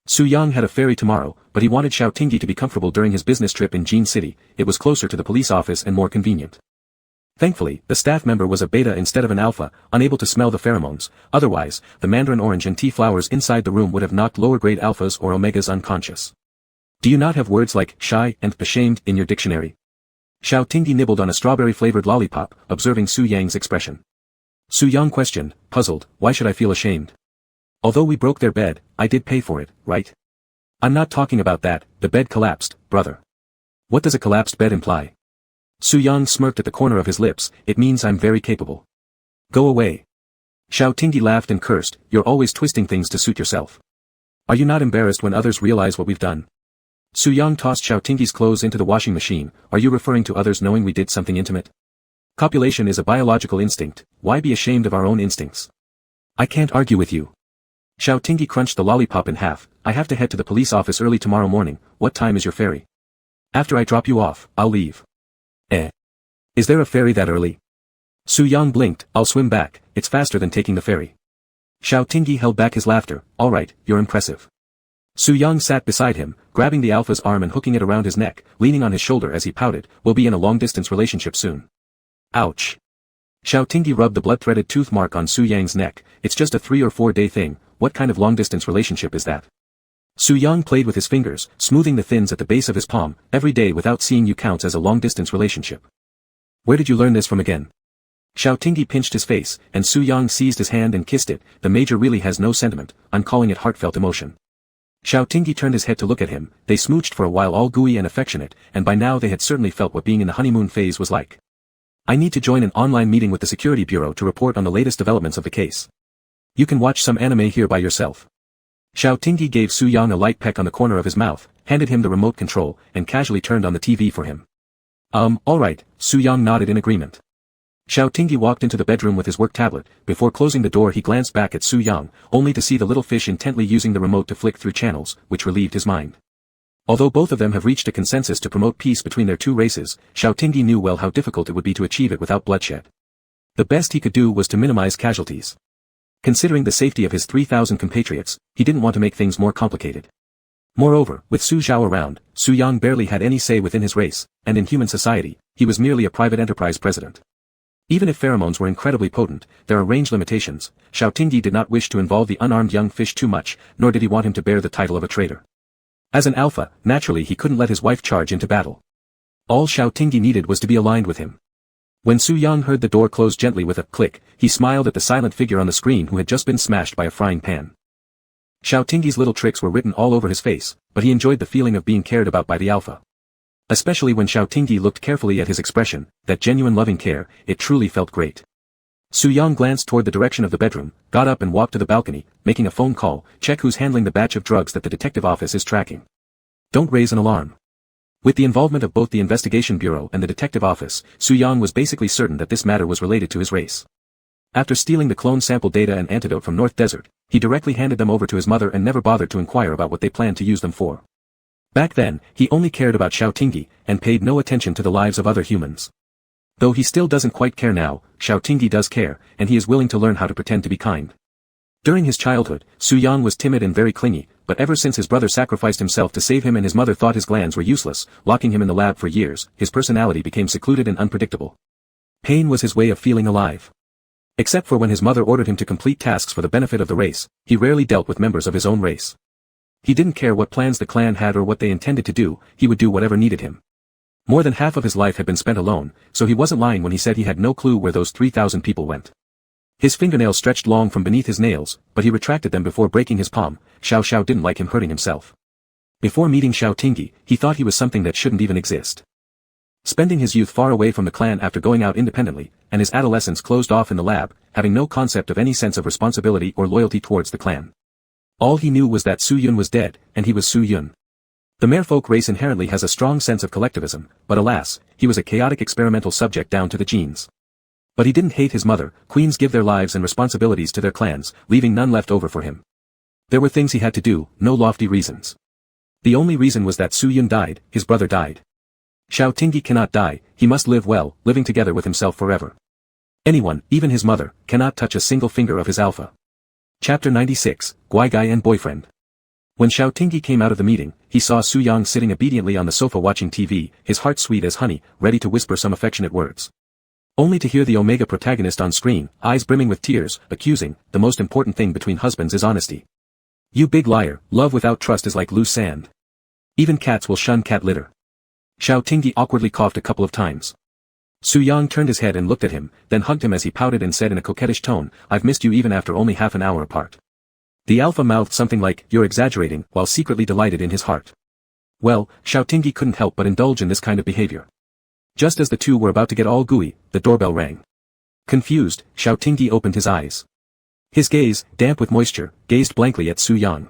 Su-yang had a ferry tomorrow, but he wanted Xiaoting to be comfortable during his business trip in Jin City. It was closer to the police office and more convenient. Thankfully, the staff member was a beta instead of an alpha, unable to smell the pheromones. Otherwise, the mandarin orange and tea flowers inside the room would have knocked lower-grade alphas or omegas unconscious. "Do you not have words like shy and ashamed in your dictionary?" Xiaoting nibbled on a strawberry-flavored lollipop, observing Su-yang's expression. Su-yang questioned, puzzled, "Why should I feel ashamed? Although we broke their bed, I did pay for it, right?" "I'm not talking about that, the bed collapsed, brother." "What does a collapsed bed imply?" Su-yang smirked at the corner of his lips. "It means I'm very capable." "Go away." Xiaoting laughed and cursed, "You're always twisting things to suit yourself. Are you not embarrassed when others realize what we've done?" Su-yang tossed Xiaoting's clothes into the washing machine. "Are you referring to others knowing we did something intimate? Copulation is a biological instinct, why be ashamed of our own instincts?" "I can't argue with you." Xiaoting crunched the lollipop in half. "I have to head to the police office early tomorrow morning. What time is your ferry?" "After I drop you off, I'll leave." "Eh? Is there a ferry that early?" Su Yang blinked. I'll swim back, it's faster than taking the ferry. Xiao Tingyi held back his laughter. Alright, you're impressive. Su Yang sat beside him, grabbing the alpha's arm and hooking it around his neck, leaning on his shoulder as he pouted. We'll be in a long-distance relationship soon. Ouch. Xiao Tingyi rubbed the blood-threaded tooth mark on Su Yang's neck. It's just a 3 or 4 day thing. What kind of long-distance relationship is that? Su Yang played with his fingers, smoothing the fins at the base of his palm. Every day without seeing you counts as a long-distance relationship. Where did you learn this from again? Xiao Tingyi pinched his face, and Su Yang seized his hand and kissed it. The major really has no sentiment, I'm calling it heartfelt emotion. Xiao Tingyi turned his head to look at him. They smooched for a while, all gooey and affectionate, and by now they had certainly felt what being in the honeymoon phase was like. I need to join an online meeting with the security bureau to report on the latest developments of the case. You can watch some anime here by yourself. Xiao Tingyi gave Su Yang a light peck on the corner of his mouth, handed him the remote control, and casually turned on the TV for him. Alright, Su Yang nodded in agreement. Xiao Tingyi walked into the bedroom with his work tablet. Before closing the door he glanced back at Su Yang, only to see the little fish intently using the remote to flick through channels, which relieved his mind. Although both of them have reached a consensus to promote peace between their two races, Xiao Tingyi knew well how difficult it would be to achieve it without bloodshed. The best he could do was to minimize casualties. Considering the safety of his 3,000 compatriots, he didn't want to make things more complicated. Moreover, with Su Zhao around, Su Yang barely had any say within his race, and in human society, he was merely a private enterprise president. Even if pheromones were incredibly potent, there are range limitations. Xiao Tingyi did not wish to involve the unarmed young fish too much, nor did he want him to bear the title of a traitor. As an alpha, naturally he couldn't let his wife charge into battle. All Xiao Tingyi needed was to be aligned with him. When Su Yang heard the door close gently with a click, he smiled at the silent figure on the screen who had just been smashed by a frying pan. Xiao Tingyi's little tricks were written all over his face, but he enjoyed the feeling of being cared about by the alpha. Especially when Xiao Tingyi looked carefully at his expression, that genuine loving care, it truly felt great. Su Yang glanced toward the direction of the bedroom, got up and walked to the balcony, making a phone call. Check who's handling the batch of drugs that the detective office is tracking. Don't raise an alarm. With the involvement of both the investigation bureau and the detective office, Su Yang was basically certain that this matter was related to his race. After stealing the clone sample data and antidote from North Desert, he directly handed them over to his mother and never bothered to inquire about what they planned to use them for. Back then, he only cared about Xiao Tingyi, and paid no attention to the lives of other humans. Though he still doesn't quite care now, Xiao Tingyi does care, and he is willing to learn how to pretend to be kind. During his childhood, Su Yang was timid and very clingy, but ever since his brother sacrificed himself to save him and his mother thought his glands were useless, locking him in the lab for years, his personality became secluded and unpredictable. Pain was his way of feeling alive. Except for when his mother ordered him to complete tasks for the benefit of the race, he rarely dealt with members of his own race. He didn't care what plans the clan had or what they intended to do, he would do whatever needed him. More than half of his life had been spent alone, so he wasn't lying when he said he had no clue where those 3,000 people went. His fingernails stretched long from beneath his nails, but he retracted them before breaking his palm. Xiao Xiao didn't like him hurting himself. Before meeting Xiao Tingyi, he thought he was something that shouldn't even exist. Spending his youth far away from the clan after going out independently, and his adolescence closed off in the lab, having no concept of any sense of responsibility or loyalty towards the clan. All he knew was that Su Yun was dead, and he was Su Yun. The merfolk race inherently has a strong sense of collectivism, but alas, he was a chaotic experimental subject down to the genes. But he didn't hate his mother. Queens give their lives and responsibilities to their clans, leaving none left over for him. There were things he had to do, no lofty reasons. The only reason was that Su Yun died, his brother died. Xiao Tingyi cannot die, he must live well, living together with himself forever. Anyone, even his mother, cannot touch a single finger of his alpha. Chapter 96, Guai Gai and Boyfriend. When Xiao Tingyi came out of the meeting, he saw Su Yang sitting obediently on the sofa watching TV, his heart sweet as honey, ready to whisper some affectionate words. Only to hear the Omega protagonist on screen, eyes brimming with tears, accusing, the most important thing between husbands is honesty. You big liar, love without trust is like loose sand. Even cats will shun cat litter. Xiao Tingyi awkwardly coughed a couple of times. Su Yang turned his head and looked at him, then hugged him as he pouted and said in a coquettish tone, I've missed you even after only half an hour apart. The alpha mouthed something like, you're exaggerating, while secretly delighted in his heart. Well, Xiao Tingyi couldn't help but indulge in this kind of behavior. Just as the two were about to get all gooey, the doorbell rang. Confused, Xiao Tingyi opened his eyes. His gaze, damp with moisture, gazed blankly at Su Yang.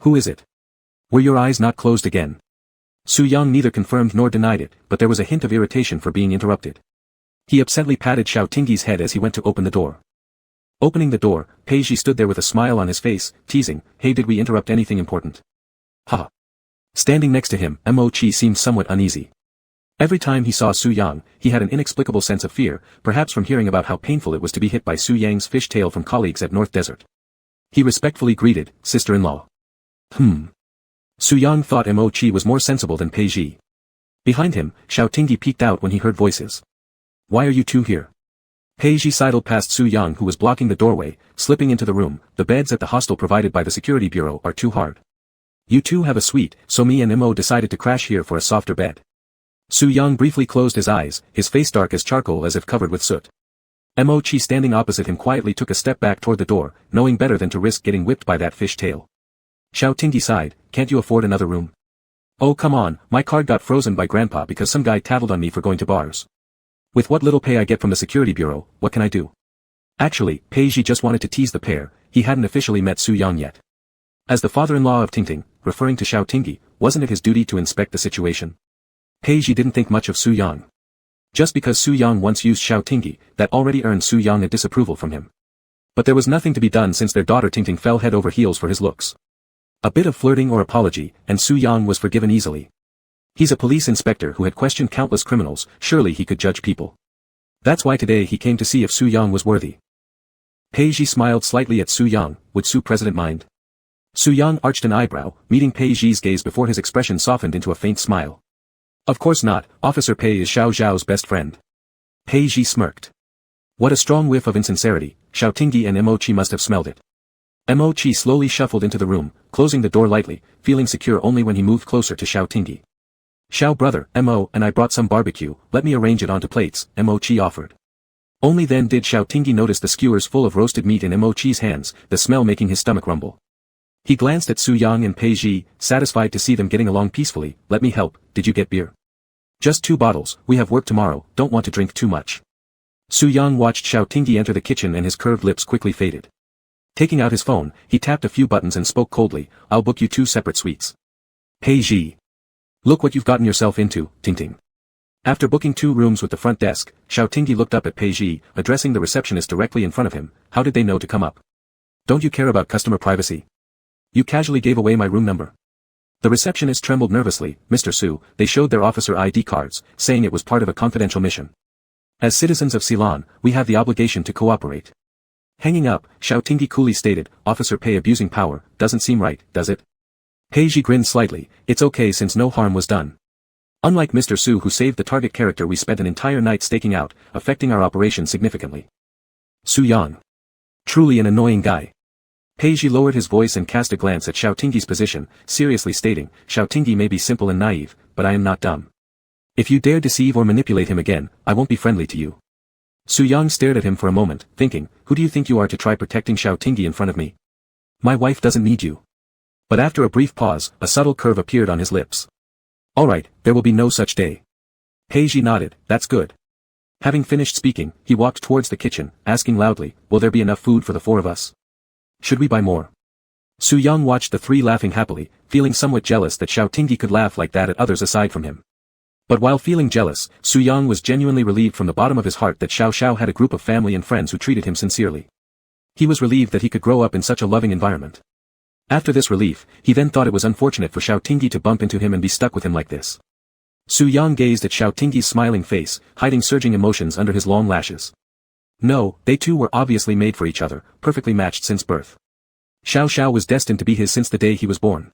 Who is it? Were your eyes not closed again? Su Yang neither confirmed nor denied it, but there was a hint of irritation for being interrupted. He absently patted Xiao Tingyi's head as he went to open the door. Opening the door, Peiji stood there with a smile on his face, teasing, hey, did we interrupt anything important? Ha. Standing next to him, Mo Chi seemed somewhat uneasy. Every time he saw Su Yang, he had an inexplicable sense of fear, perhaps from hearing about how painful it was to be hit by Su Yang's fishtail from colleagues at North Desert. He respectfully greeted, sister-in-law. Su Yang thought Mo Chi was more sensible than Pei Ji. Behind him, Xiao Tingyi peeked out when he heard voices. Why are you two here? Pei Ji sidled past Su Yang who was blocking the doorway, slipping into the room. The beds at the hostel provided by the security bureau are too hard. You two have a suite, so me and Mo decided to crash here for a softer bed. Su Yang briefly closed his eyes, his face dark as charcoal as if covered with soot. Mo Chi standing opposite him quietly took a step back toward the door, knowing better than to risk getting whipped by that fish tail. Xiao Tingyi sighed, can't you afford another room? Oh come on, my card got frozen by Grandpa because some guy tattled on me for going to bars. With what little pay I get from the security bureau, what can I do? Actually, Pei Ji just wanted to tease the pair, he hadn't officially met Su Yang yet. As the father-in-law of Tingting, referring to Xiao Tingyi, wasn't it his duty to inspect the situation? Pei Ji didn't think much of Su Yang. Just because Su Yang once used Xiao Tingyi, that already earned Su Yang a disapproval from him. But there was nothing to be done since their daughter Tingting fell head over heels for his looks. A bit of flirting or apology, and Su Yang was forgiven easily. He's a police inspector who had questioned countless criminals, surely he could judge people. That's why today he came to see if Su Yang was worthy. Pei Ji smiled slightly at Su Yang, would Su President mind? Su Yang arched an eyebrow, meeting Pei Ji's gaze before his expression softened into a faint smile. Of course not, Officer Pei is Xiao Zhao's best friend. Pei Ji smirked. What a strong whiff of insincerity, Xiao Tingyi and Mo Chi must have smelled it. Mo Chi slowly shuffled into the room, closing the door lightly, feeling secure only when he moved closer to Xiao Tingyi. Xiao brother, Mo and I brought some barbecue, let me arrange it onto plates, Mo Chi offered. Only then did Xiao Tingyi notice the skewers full of roasted meat in Mo Chi's hands, the smell making his stomach rumble. He glanced at Su Yang and Pei Ji, satisfied to see them getting along peacefully. Let me help, did you get beer? Just 2 bottles, we have work tomorrow, don't want to drink too much. Su Yang watched Xiao Tingyi enter the kitchen and his curved lips quickly faded. Taking out his phone, he tapped a few buttons and spoke coldly, I'll book you 2 separate suites. Pei Ji. Look what you've gotten yourself into, Tingting. After booking 2 rooms with the front desk, Xiao Tingyi looked up at Pei Ji, addressing the receptionist directly in front of him. How did they know to come up? Don't you care about customer privacy? You casually gave away my room number. The receptionist trembled nervously. Mr. Su, they showed their officer ID cards, saying it was part of a confidential mission. As citizens of Ceylon, we have the obligation to cooperate. Hanging up, Xiao Tingyi coolly stated, Officer Pei abusing power, doesn't seem right, does it? Pei Ji grinned slightly, it's okay since no harm was done. Unlike Mr. Su who saved the target character, we spent an entire night staking out, affecting our operation significantly. Su Yang. Truly an annoying guy. Pei Ji lowered his voice and cast a glance at Xiao Tingyi's position, seriously stating, Xiao Tingyi may be simple and naive, but I am not dumb. If you dare deceive or manipulate him again, I won't be friendly to you. Su Yang stared at him for a moment, thinking, who do you think you are to try protecting Xiao Tingyi in front of me? My wife doesn't need you. But after a brief pause, a subtle curve appeared on his lips. Alright, there will be no such day. Pei Ji nodded, that's good. Having finished speaking, he walked towards the kitchen, asking loudly, will there be enough food for the 4 of us? Should we buy more? Su Yang watched the 3 laughing happily, feeling somewhat jealous that Xiao Tingyi could laugh like that at others aside from him. But while feeling jealous, Su Yang was genuinely relieved from the bottom of his heart that Xiao Xiao had a group of family and friends who treated him sincerely. He was relieved that he could grow up in such a loving environment. After this relief, he then thought it was unfortunate for Xiao Tingyi to bump into him and be stuck with him like this. Su Yang gazed at Xiao Tingyi's smiling face, hiding surging emotions under his long lashes. No, they two were obviously made for each other, perfectly matched since birth. Xiao Xiao was destined to be his since the day he was born.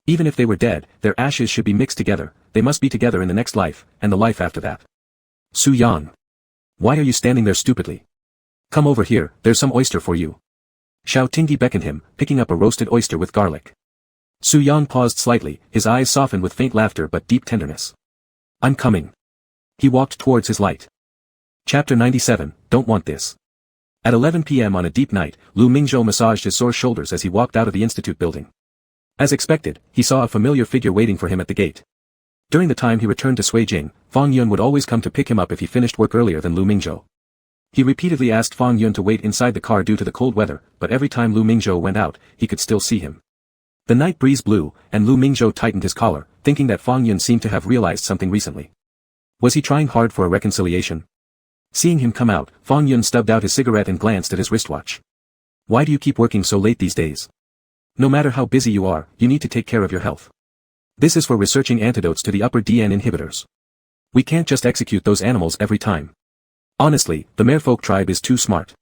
Even if they were dead, their ashes should be mixed together, they must be together in the next life, and the life after that. Su Yang. Why are you standing there stupidly? Come over here, there's some oyster for you. Xiao Tingyi beckoned him, picking up a roasted oyster with garlic. Su Yang paused slightly, his eyes softened with faint laughter but deep tenderness. I'm coming. He walked towards his light. Chapter 97, Don't Want This. At 11 p.m. on a deep night, Lu Mingzhou massaged his sore shoulders as he walked out of the institute building. As expected, he saw a familiar figure waiting for him at the gate. During the time he returned to Suijing, Fang Yun would always come to pick him up if he finished work earlier than Lu Mingzhou. He repeatedly asked Fang Yun to wait inside the car due to the cold weather, but every time Lu Mingzhou went out, he could still see him. The night breeze blew, and Lu Mingzhou tightened his collar, thinking that Fang Yun seemed to have realized something recently. Was he trying hard for a reconciliation? Seeing him come out, Fang Yun stubbed out his cigarette and glanced at his wristwatch. Why do you keep working so late these days? No matter how busy you are, you need to take care of your health. This is for researching antidotes to the upper DN inhibitors. We can't just execute those animals every time. Honestly, the merfolk tribe is too smart.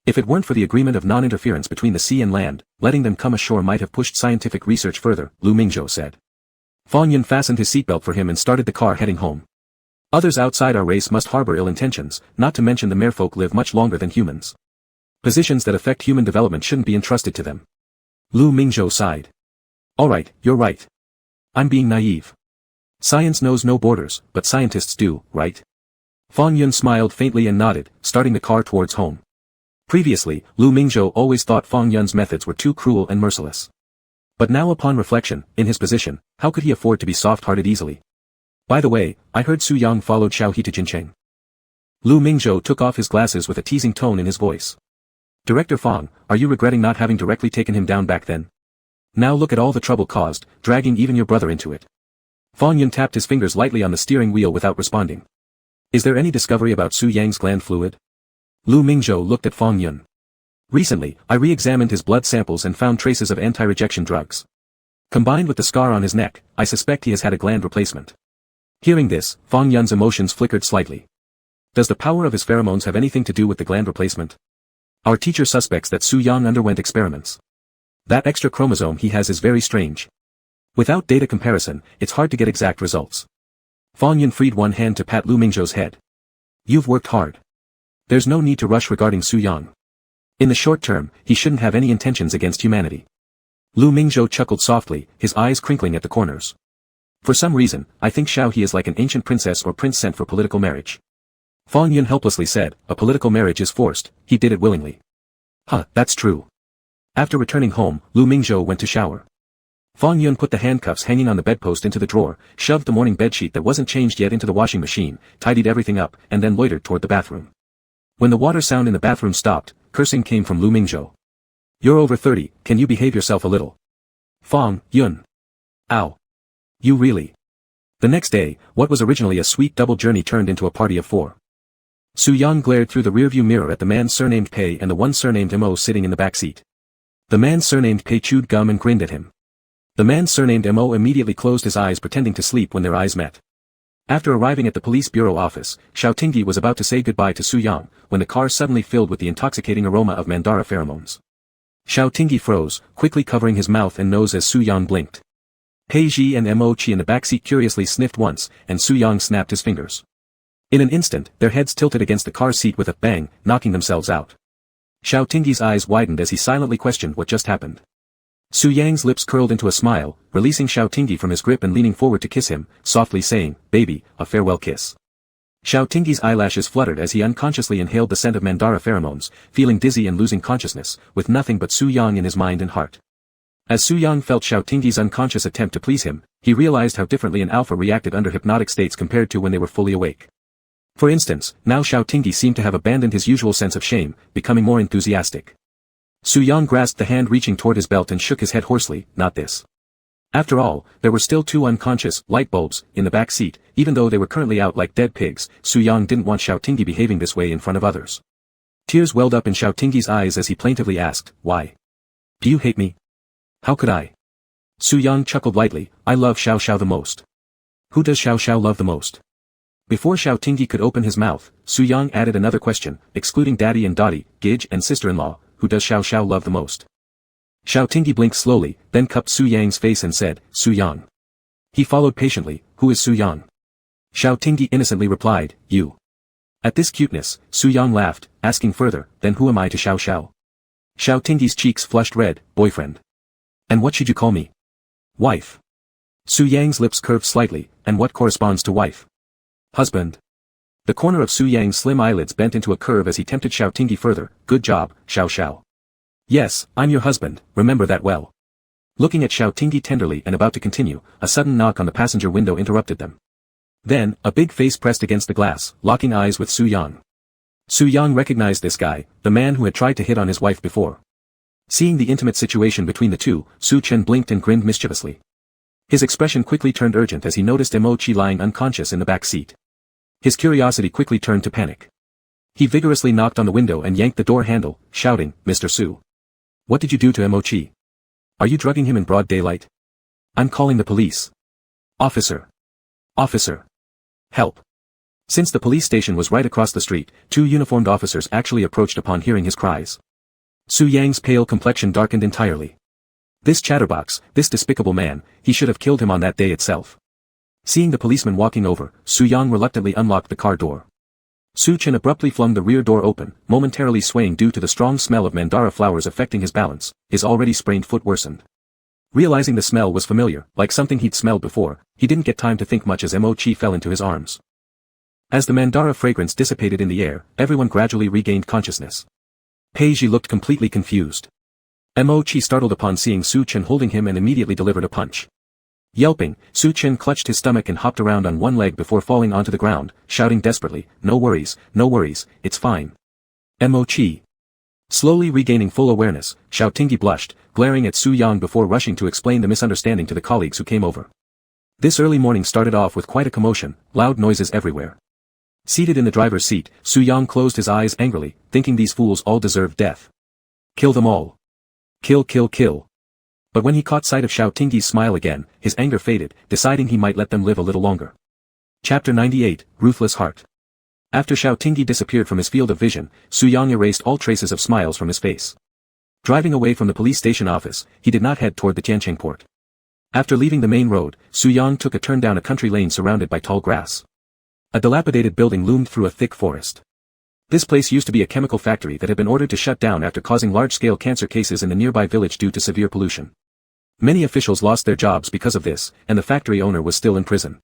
If it weren't for the agreement of non-interference between the sea and land, letting them come ashore might have pushed scientific research further, Lu Mingzhou said. Fang Yun fastened his seatbelt for him and started the car heading home. Others outside our race must harbor ill intentions, not to mention the merfolk live much longer than humans. Positions that affect human development shouldn't be entrusted to them. Lu Mingzhou sighed. Alright, you're right. I'm being naive. Science knows no borders, but scientists do, right? Fang Yun smiled faintly and nodded, starting the car towards home. Previously, Lu Mingzhou always thought Fang Yun's methods were too cruel and merciless. But now upon reflection, in his position, how could he afford to be soft-hearted easily? By the way, I heard Su Yang followed Xiao He to Jincheng. Lu Mingzhou took off his glasses with a teasing tone in his voice. Director Fang, are you regretting not having directly taken him down back then? Now look at all the trouble caused, dragging even your brother into it. Fang Yun tapped his fingers lightly on the steering wheel without responding. Is there any discovery about Su Yang's gland fluid? Lu Mingzhou looked at Fang Yun. Recently, I re-examined his blood samples and found traces of anti-rejection drugs. Combined with the scar on his neck, I suspect he has had a gland replacement. Hearing this, Fang Yun's emotions flickered slightly. Does the power of his pheromones have anything to do with the gland replacement? Our teacher suspects that Su Yang underwent experiments. That extra chromosome he has is very strange. Without data comparison, it's hard to get exact results. Fang Yun freed one hand to pat Lu Mingzhou's head. You've worked hard. There's no need to rush regarding Su Yang. In the short term, he shouldn't have any intentions against humanity. Lu Mingzhou chuckled softly, his eyes crinkling at the corners. For some reason, I think Xiao He is like an ancient princess or prince sent for political marriage. Fang Yun helplessly said, a political marriage is forced, he did it willingly. Huh, that's true. After returning home, Lu Mingzhou went to shower. Fang Yun put the handcuffs hanging on the bedpost into the drawer, shoved the morning bedsheet that wasn't changed yet into the washing machine, tidied everything up, and then loitered toward the bathroom. When the water sound in the bathroom stopped, cursing came from Lu Mingzhou. You're over 30, can you behave yourself a little? Fang Yun. Ow. You really. The next day, what was originally a sweet double journey turned into a party of 4. Su Yang glared through the rearview mirror at the man surnamed Pei and the one surnamed Mo sitting in the back seat. The man surnamed Pei chewed gum and grinned at him. The man surnamed Mo immediately closed his eyes pretending to sleep when their eyes met. After arriving at the police bureau office, Xiao Tingyi was about to say goodbye to Su Yang, when the car suddenly filled with the intoxicating aroma of mandara pheromones. Xiao Tingyi froze, quickly covering his mouth and nose as Su Yang blinked. Pei Ji and Mo Qi in the backseat curiously sniffed once, and Su Yang snapped his fingers. In an instant, their heads tilted against the car seat with a bang, knocking themselves out. Xiao Tingyi's eyes widened as he silently questioned what just happened. Su Yang's lips curled into a smile, releasing Xiao Tingyi from his grip and leaning forward to kiss him, softly saying, "Baby, a farewell kiss." Xiao Tingyi's eyelashes fluttered as he unconsciously inhaled the scent of mandara pheromones, feeling dizzy and losing consciousness, with nothing but Su Yang in his mind and heart. As Su Yang felt Xiao Tingyi's unconscious attempt to please him, he realized how differently an alpha reacted under hypnotic states compared to when they were fully awake. For instance, now Xiao Tingyi seemed to have abandoned his usual sense of shame, becoming more enthusiastic. Su Yang grasped the hand reaching toward his belt and shook his head hoarsely, not this. After all, there were still 2 unconscious light bulbs in the back seat, even though they were currently out like dead pigs. Su Yang didn't want Xiao Tingyi behaving this way in front of others. Tears welled up in Xiao Tingyi's eyes as he plaintively asked, "Why? Do you hate me? How could I?" Su Yang chuckled lightly, "I love Xiao Xiao the most." "Who does Xiao Xiao love the most?" Before Xiao Tingyi could open his mouth, Su Yang added another question, excluding daddy and Dottie, Gidge and sister-in-law, "Who does Xiao Xiao love the most?" Xiao Tingyi blinked slowly, then cupped Su Yang's face and said, "Su Yang." He followed patiently, "Who is Su Yang?" Xiao Tingyi innocently replied, "You." At this cuteness, Su Yang laughed, asking further, "Then who am I to Xiao Xiao?" Xiao Tingyi's cheeks flushed red, "Boyfriend." "And what should you call me?" "Wife." Su Yang's lips curved slightly, "And what corresponds to wife?" "Husband." The corner of Su Yang's slim eyelids bent into a curve as he tempted Xiao Tingyi further, "Good job, Xiao Xiao." "Yes, I'm your husband, remember that well." Looking at Xiao Tingyi tenderly and about to continue, a sudden knock on the passenger window interrupted them. Then, a big face pressed against the glass, locking eyes with Su Yang. Su Yang recognized this guy, the man who had tried to hit on his wife before. Seeing the intimate situation between the two, Su Chen blinked and grinned mischievously. His expression quickly turned urgent as he noticed Mo Qi lying unconscious in the back seat. His curiosity quickly turned to panic. He vigorously knocked on the window and yanked the door handle, shouting, "Mr. Su. What did you do to Mo Qi? Are you drugging him in broad daylight? I'm calling the police. Officer. Officer. Help." Since the police station was right across the street, 2 uniformed officers actually approached upon hearing his cries. Su Yang's pale complexion darkened entirely. This chatterbox, this despicable man, he should have killed him on that day itself. Seeing the policeman walking over, Su Yang reluctantly unlocked the car door. Su Chen abruptly flung the rear door open, momentarily swaying due to the strong smell of mandara flowers affecting his balance. His already sprained foot worsened. Realizing the smell was familiar, like something he'd smelled before, he didn't get time to think much as Mo-chi fell into his arms. As the mandara fragrance dissipated in the air, everyone gradually regained consciousness. Peiji looked completely confused. Mo-chi startled upon seeing Su Chen holding him and immediately delivered a punch. Yelping, Su Chen clutched his stomach and hopped around on one leg before falling onto the ground, shouting desperately, no worries, it's fine. Mo-chi. Slowly regaining full awareness, Xiaotingyi blushed, glaring at Su Yang before rushing to explain the misunderstanding to the colleagues who came over. This early morning started off with quite a commotion, loud noises everywhere. Seated in the driver's seat, Su Yang closed his eyes angrily, thinking these fools all deserved death. Kill them all. Kill. But when he caught sight of Xiaotingyi's smile again, his anger faded, deciding he might let them live a little longer. Chapter 98, Ruthless Heart. After Xiaotingyi disappeared from his field of vision, Su Yang erased all traces of smiles from his face. Driving away from the police station office, he did not head toward the Tianqing port. After leaving the main road, Su Yang took a turn down a country lane surrounded by tall grass. A dilapidated building loomed through a thick forest. This place used to be a chemical factory that had been ordered to shut down after causing large-scale cancer cases in the nearby village due to severe pollution. Many officials lost their jobs because of this, and the factory owner was still in prison.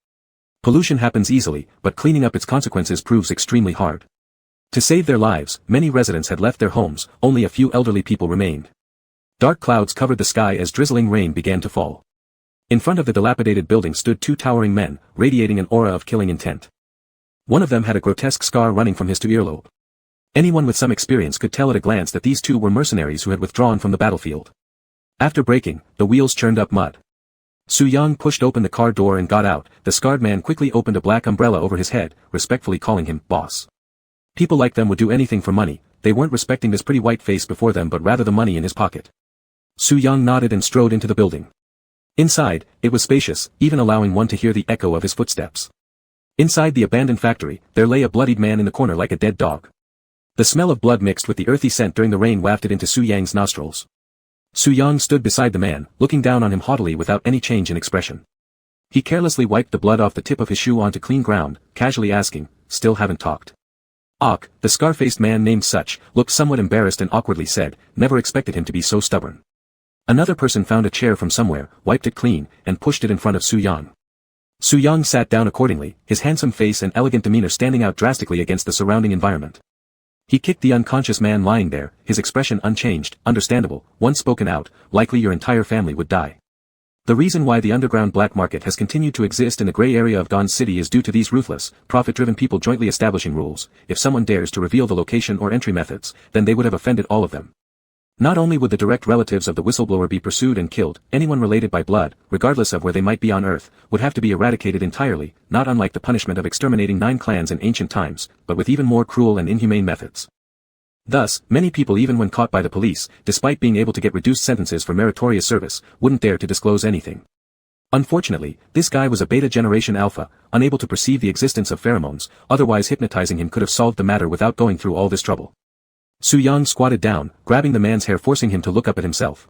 Pollution happens easily, but cleaning up its consequences proves extremely hard. To save their lives, many residents had left their homes, only a few elderly people remained. Dark clouds covered the sky as drizzling rain began to fall. In front of the dilapidated building stood 2 towering men, radiating an aura of killing intent. One of them had a grotesque scar running from his to earlobe. Anyone with some experience could tell at a glance that these 2 were mercenaries who had withdrawn from the battlefield. After braking, the wheels churned up mud. Su Yang pushed open the car door and got out. The scarred man quickly opened a black umbrella over his head, respectfully calling him boss. People like them would do anything for money. They weren't respecting this pretty white face before them but rather the money in his pocket. Su Yang nodded and strode into the building. Inside, it was spacious, even allowing one to hear the echo of his footsteps. Inside the abandoned factory, there lay a bloodied man in the corner like a dead dog. The smell of blood mixed with the earthy scent during the rain wafted into Su Yang's nostrils. Su Yang stood beside the man, looking down on him haughtily without any change in expression. He carelessly wiped the blood off the tip of his shoe onto clean ground, casually asking, still haven't talked. The scar-faced man named Such, looked somewhat embarrassed and awkwardly said, never expected him to be so stubborn. Another person found a chair from somewhere, wiped it clean, and pushed it in front of Su Yang. Su Yang sat down accordingly, his handsome face and elegant demeanor standing out drastically against the surrounding environment. He kicked the unconscious man lying there, his expression unchanged, understandable, once spoken out, likely your entire family would die. The reason why the underground black market has continued to exist in the gray area of Gon City is due to these ruthless, profit-driven people jointly establishing rules. If someone dares to reveal the location or entry methods, then they would have offended all of them. Not only would the direct relatives of the whistleblower be pursued and killed, anyone related by blood, regardless of where they might be on Earth, would have to be eradicated entirely, not unlike the punishment of exterminating 9 clans in ancient times, but with even more cruel and inhumane methods. Thus, many people even when caught by the police, despite being able to get reduced sentences for meritorious service, wouldn't dare to disclose anything. Unfortunately, this guy was a beta generation alpha, unable to perceive the existence of pheromones, otherwise hypnotizing him could have solved the matter without going through all this trouble. Su Yang squatted down, grabbing the man's hair forcing him to look up at himself.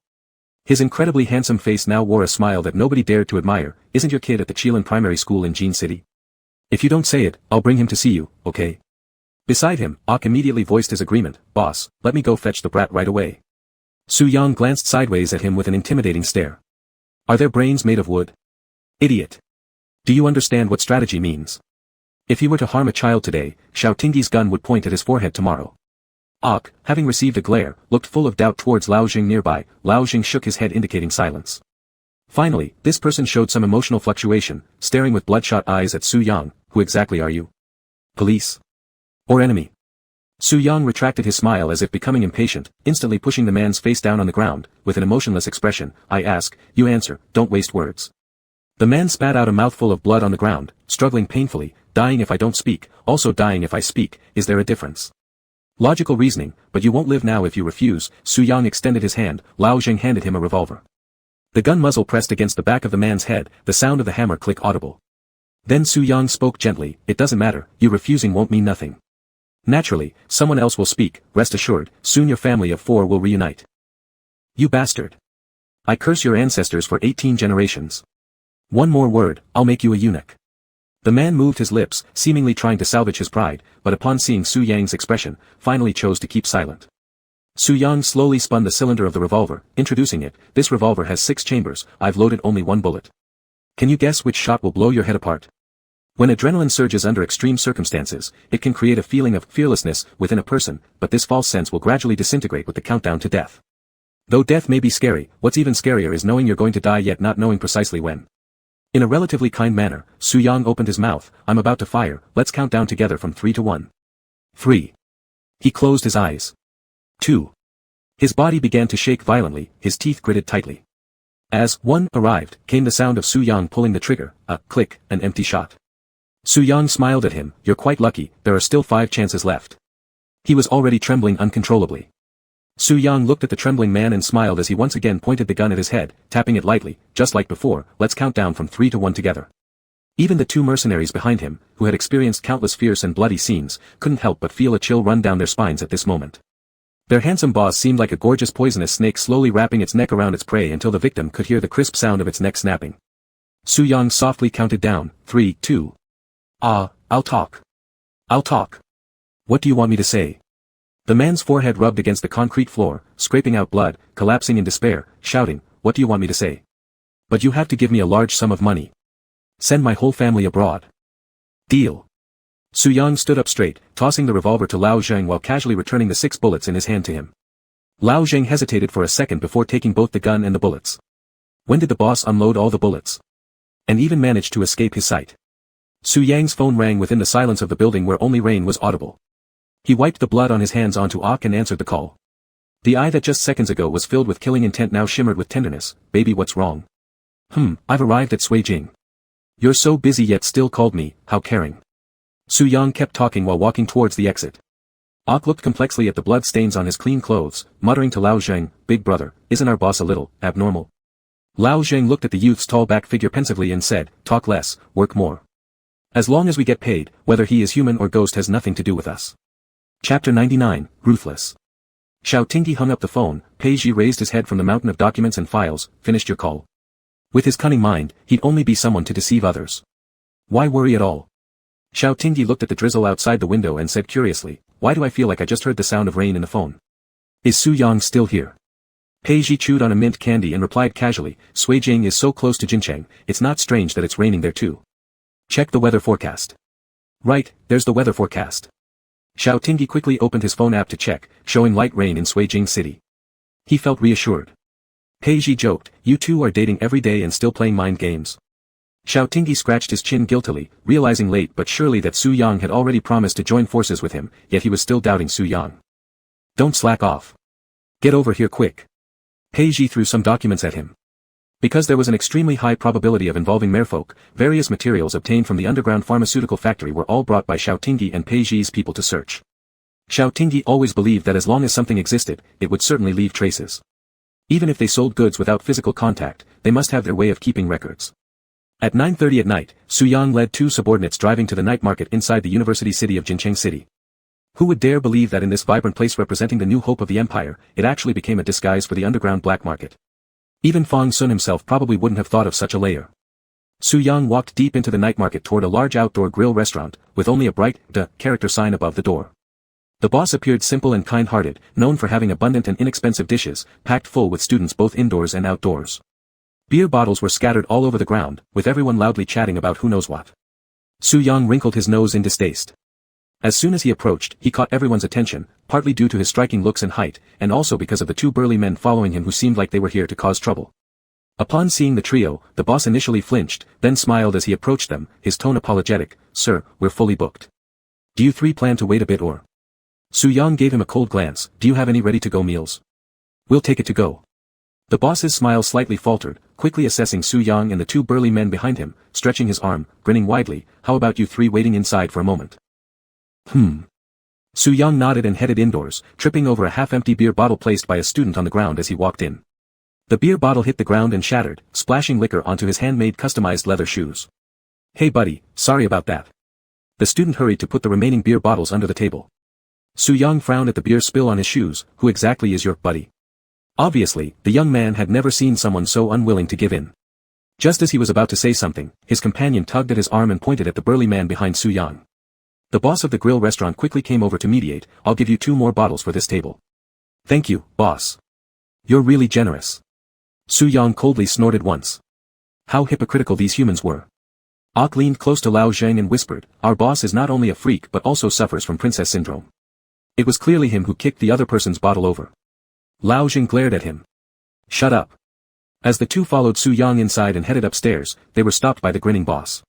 His incredibly handsome face now wore a smile that nobody dared to admire. Isn't your kid at the Chilean primary school in Jean City? If you don't say it, I'll bring him to see you, okay? Beside him, immediately voiced his agreement. Boss, let me go fetch the brat right away. Su Yang glanced sideways at him with an intimidating stare. Are their brains made of wood? Idiot. Do you understand what strategy means? If he were to harm a child today, Xiaotingyi's gun would point at his forehead tomorrow. Having received a glare, looked full of doubt towards Lao Jing nearby. Lao Jing shook his head indicating silence. Finally, this person showed some emotional fluctuation, staring with bloodshot eyes at Su Yang. Who exactly are you? Police? Or enemy? Su Yang retracted his smile as if becoming impatient, instantly pushing the man's face down on the ground, with an emotionless expression. I ask, you answer, don't waste words. The man spat out a mouthful of blood on the ground, struggling painfully, dying if I don't speak, also dying if I speak. Is there a difference? Logical reasoning, but you won't live now if you refuse. Su Yang extended his hand. Lao Jing handed him a revolver. The gun muzzle pressed against the back of the man's head, the sound of the hammer click audible. Then Su Yang spoke gently, "It doesn't matter, you refusing won't mean nothing. Naturally, someone else will speak, rest assured, soon your family of 4 will reunite." "You bastard. I curse your ancestors for 18 generations. One more word, I'll make you a eunuch." The man moved his lips, seemingly trying to salvage his pride, but upon seeing Su Yang's expression, finally chose to keep silent. Su Yang slowly spun the cylinder of the revolver, introducing it. "This revolver has 6 chambers, I've loaded only 1 bullet. Can you guess which shot will blow your head apart?" When adrenaline surges under extreme circumstances, it can create a feeling of fearlessness within a person, but this false sense will gradually disintegrate with the countdown to death. Though death may be scary, what's even scarier is knowing you're going to die yet not knowing precisely when. In a relatively kind manner, Su Yang opened his mouth. "I'm about to fire, let's count down together from 3 to 1. 3. He closed his eyes. 2. His body began to shake violently, his teeth gritted tightly. As 1 arrived, came the sound of Su Yang pulling the trigger, a click, an empty shot. Su Yang smiled at him. "You're quite lucky, there are still 5 chances left." He was already trembling uncontrollably. Su Yang looked at the trembling man and smiled as he once again pointed the gun at his head, tapping it lightly, just like before. "Let's count down from 3 to 1 together." Even the 2 mercenaries behind him, who had experienced countless fierce and bloody scenes, couldn't help but feel a chill run down their spines at this moment. Their handsome boss seemed like a gorgeous poisonous snake slowly wrapping its neck around its prey until the victim could hear the crisp sound of its neck snapping. Su Yang softly counted down, 3, 2. I'll talk. I'll talk. What do you want me to say?" The man's forehead rubbed against the concrete floor, scraping out blood, collapsing in despair, shouting, "What do you want me to say? But you have to give me a large sum of money. Send my whole family abroad. Deal." Su Yang stood up straight, tossing the revolver to Lao Zheng while casually returning the 6 bullets in his hand to him. Lao Zheng hesitated for a second before taking both the gun and the bullets. When did the boss unload all the bullets? And even manage to escape his sight? Su Yang's phone rang within the silence of the building where only rain was audible. He wiped the blood on his hands onto Ak and answered the call. The eye that just seconds ago was filled with killing intent now shimmered with tenderness. "Baby, what's wrong?" I've arrived at Suijing." "You're so busy yet still called me, how caring." Su Yang kept talking while walking towards the exit. Ak looked complexly at the blood stains on his clean clothes, muttering to Lao Zheng, "Big brother, isn't our boss a little abnormal?" Lao Zheng looked at the youth's tall back figure pensively and said, "Talk less, work more. As long as we get paid, whether he is human or ghost has nothing to do with us." Chapter 99, Ruthless. Xiao Tingyi hung up the phone. Peiji raised his head from the mountain of documents and files. "Finished your call?" With his cunning mind, he'd only be someone to deceive others. Why worry at all? Xiao Tingyi looked at the drizzle outside the window and said curiously, "Why do I feel like I just heard the sound of rain in the phone? Is Su Yang still here?" Peiji chewed on a mint candy and replied casually, "Suijing is so close to Jincheng, it's not strange that it's raining there too. Check the weather forecast." "Right, there's the weather forecast." Xiao Tingyi quickly opened his phone app to check, showing light rain in Suijing City. He felt reassured. Peiji joked, "You two are dating every day and still playing mind games." Xiao Tingyi scratched his chin guiltily, realizing late but surely that Su Yang had already promised to join forces with him, yet he was still doubting Su Yang. "Don't slack off. Get over here quick." Peiji threw some documents at him. Because there was an extremely high probability of involving merfolk, various materials obtained from the underground pharmaceutical factory were all brought by Xiao Tingyi and Peiji's people to search. Xiao Tingyi always believed that as long as something existed, it would certainly leave traces. Even if they sold goods without physical contact, they must have their way of keeping records. At 9:30 at night, Su Yang led 2 subordinates driving to the night market inside the university city of Jincheng City. Who would dare believe that in this vibrant place representing the new hope of the empire, it actually became a disguise for the underground black market? Even Fang Sun himself probably wouldn't have thought of such a layer. Su Yang walked deep into the night market toward a large outdoor grill restaurant, with only a bright, character sign above the door. The boss appeared simple and kind-hearted, known for having abundant and inexpensive dishes, packed full with students both indoors and outdoors. Beer bottles were scattered all over the ground, with everyone loudly chatting about who knows what. Su Yang wrinkled his nose in distaste. As soon as he approached, he caught everyone's attention, partly due to his striking looks and height, and also because of the 2 burly men following him who seemed like they were here to cause trouble. Upon seeing the trio, the boss initially flinched, then smiled as he approached them, his tone apologetic, "Sir, we're fully booked. Do you 3 plan to wait a bit or?" Su Yang gave him a cold glance. "Do you have any ready-to-go meals?" "We'll take it to go." The boss's smile slightly faltered, quickly assessing Su Yang and the 2 burly men behind him, stretching his arm, grinning widely. "How about you 3 waiting inside for a moment?" Su Yang nodded and headed indoors, tripping over a half-empty beer bottle placed by a student on the ground as he walked in. The beer bottle hit the ground and shattered, splashing liquor onto his handmade customized leather shoes. Hey buddy, sorry about that. The student hurried to put the remaining beer bottles under the table. Su Yang frowned at the beer spill on his shoes. Who exactly is your buddy? Obviously, the young man had never seen someone so unwilling to give in. Just as he was about to say something, his companion tugged at his arm and pointed at the burly man behind Su Yang. The boss of the grill restaurant quickly came over to mediate. I'll give you 2 more bottles for this table. Thank you, boss. You're really generous. Su Yang coldly snorted once. How hypocritical these humans were. Ok leaned close to Lao Zheng and whispered, our boss is not only a freak but also suffers from princess syndrome. It was clearly him who kicked the other person's bottle over. Lao Zheng glared at him. Shut up. As the two followed Su Yang inside and headed upstairs, they were stopped by the grinning boss.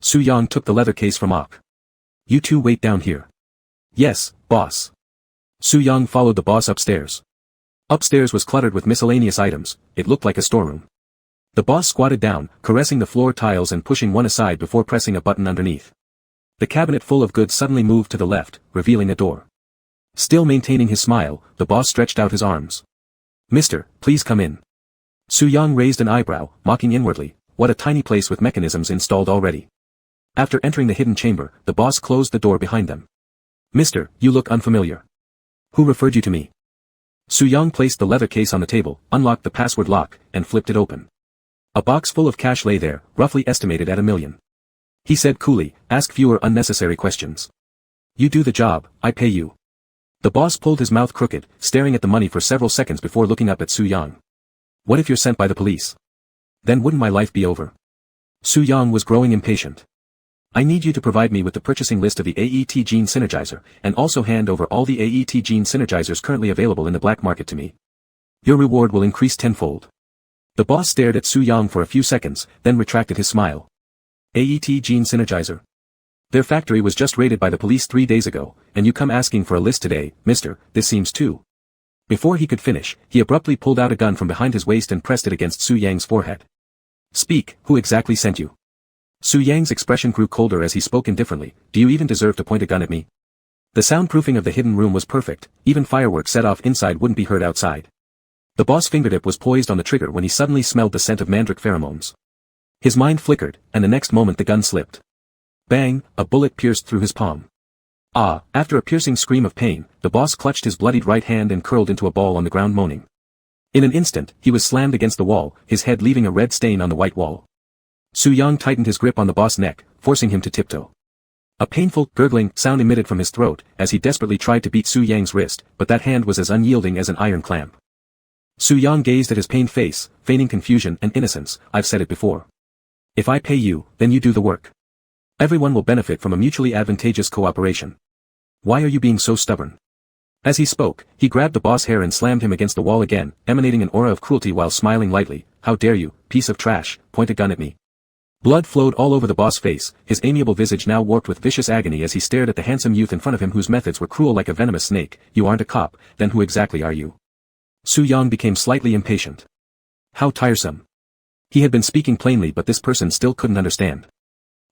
Su Yang took the leather case from Ok. You two wait down here. Yes, boss. Su Yang followed the boss upstairs. Upstairs was cluttered with miscellaneous items. It looked like a storeroom. The boss squatted down, caressing the floor tiles and pushing one aside before pressing a button underneath. The cabinet full of goods suddenly moved to the left, revealing a door. Still maintaining his smile, the boss stretched out his arms. Mister, please come in. Su Yang raised an eyebrow, mocking inwardly, what a tiny place with mechanisms installed already. After entering the hidden chamber, the boss closed the door behind them. Mister, you look unfamiliar. Who referred you to me? Su Yang placed the leather case on the table, unlocked the password lock, and flipped it open. A box full of cash lay there, roughly estimated at $1 million. He said coolly, ask fewer unnecessary questions. You do the job, I pay you. The boss pulled his mouth crooked, staring at the money for several seconds before looking up at Su Yang. What if you're sent by the police? Then wouldn't my life be over? Su Yang was growing impatient. I need you to provide me with the purchasing list of the AET gene synergizer, and also hand over all the AET gene synergizers currently available in the black market to me. Your reward will increase tenfold. The boss stared at Su Yang for a few seconds, then retracted his smile. AET gene synergizer. Their factory was just raided by the police 3 days ago, and you come asking for a list today, mister, this seems too. Before he could finish, he abruptly pulled out a gun from behind his waist and pressed it against Su Yang's forehead. Speak, who exactly sent you? Su Yang's expression grew colder as he spoke indifferently, do you even deserve to point a gun at me? The soundproofing of the hidden room was perfect, even fireworks set off inside wouldn't be heard outside. The boss fingertip was poised on the trigger when he suddenly smelled the scent of mandrake pheromones. His mind flickered, and the next moment the gun slipped. Bang, a bullet pierced through his palm. Ah, after a piercing scream of pain, the boss clutched his bloodied right hand and curled into a ball on the ground moaning. In an instant, he was slammed against the wall, his head leaving a red stain on the white wall. Su Yang tightened his grip on the boss' neck, forcing him to tiptoe. A painful, gurgling sound emitted from his throat, as he desperately tried to beat Su Yang's wrist, but that hand was as unyielding as an iron clamp. Su Yang gazed at his pained face, feigning confusion and innocence. I've said it before. If I pay you, then you do the work. Everyone will benefit from a mutually advantageous cooperation. Why are you being so stubborn? As he spoke, he grabbed the boss' hair and slammed him against the wall again, emanating an aura of cruelty while smiling lightly. How dare you, piece of trash, point a gun at me. Blood flowed all over the boss' face, his amiable visage now warped with vicious agony as he stared at the handsome youth in front of him whose methods were cruel like a venomous snake. You aren't a cop, then who exactly are you? Su Yang became slightly impatient. How tiresome. He had been speaking plainly but this person still couldn't understand.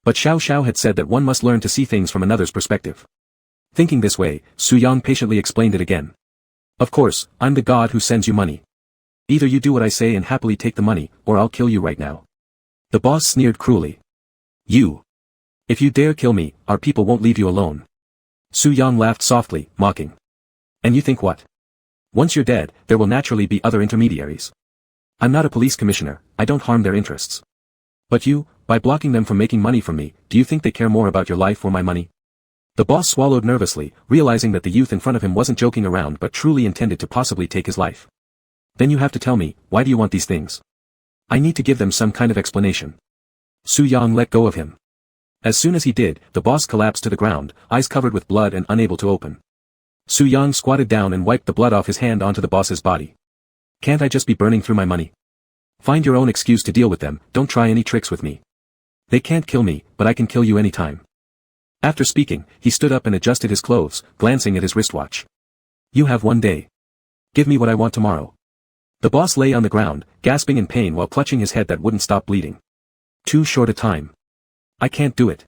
But Xiao Xiao had said that one must learn to see things from another's perspective. Thinking this way, Su Yang patiently explained it again. Of course, I'm the god who sends you money. Either you do what I say and happily take the money, or I'll kill you right now. The boss sneered cruelly. You. If you dare kill me, our people won't leave you alone. Su Yang laughed softly, mocking. And you think what? Once you're dead, there will naturally be other intermediaries. I'm not a police commissioner, I don't harm their interests. But you, by blocking them from making money from me, do you think they care more about your life or my money? The boss swallowed nervously, realizing that the youth in front of him wasn't joking around but truly intended to possibly take his life. Then you have to tell me, why do you want these things? I need to give them some kind of explanation. Su Yang let go of him. As soon as he did, the boss collapsed to the ground, eyes covered with blood and unable to open. Su Yang squatted down and wiped the blood off his hand onto the boss's body. Can't I just be burning through my money? Find your own excuse to deal with them, don't try any tricks with me. They can't kill me, but I can kill you anytime. After speaking, he stood up and adjusted his clothes, glancing at his wristwatch. You have 1 day. Give me what I want tomorrow. The boss lay on the ground, gasping in pain while clutching his head that wouldn't stop bleeding. Too short a time. I can't do it.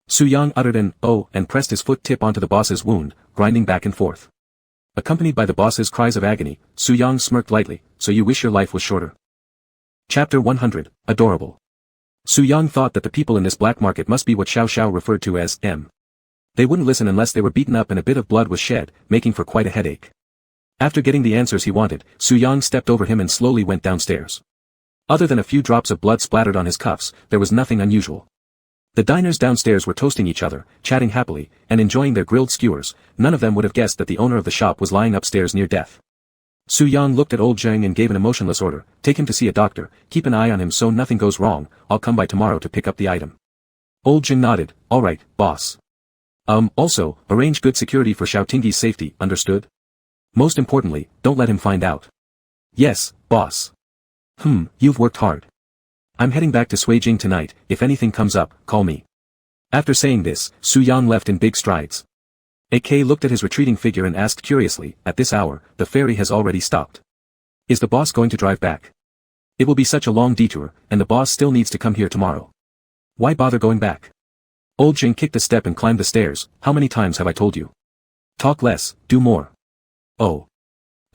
Su Yang uttered an "oh" and pressed his foot tip onto the boss's wound, grinding back and forth. Accompanied by the boss's cries of agony, Su Yang smirked lightly, so you wish your life was shorter. Chapter 100, Adorable. Su Yang thought that the people in this black market must be what Xiao Xiao referred to as M. They wouldn't listen unless they were beaten up and a bit of blood was shed, making for quite a headache. After getting the answers he wanted, Su Yang stepped over him and slowly went downstairs. Other than a few drops of blood splattered on his cuffs, there was nothing unusual. The diners downstairs were toasting each other, chatting happily, and enjoying their grilled skewers. None of them would have guessed that the owner of the shop was lying upstairs near death. Su Yang looked at old Zheng and gave an emotionless order, "Take him to see a doctor, keep an eye on him so nothing goes wrong, I'll come by tomorrow to pick up the item." Old Zheng nodded, "All right, boss. Also, arrange good security for Xiao Tingyi's safety, understood? Most importantly, don't let him find out." "Yes, boss." You've worked hard. I'm heading back to Suijing tonight, if anything comes up, call me." After saying this, Su Yang left in big strides. AK looked at his retreating figure and asked curiously, "At this hour, the ferry has already stopped. Is the boss going to drive back? It will be such a long detour, and the boss still needs to come here tomorrow. Why bother going back?" Old Jing kicked a step and climbed the stairs. "How many times have I told you? Talk less, do more." Oh.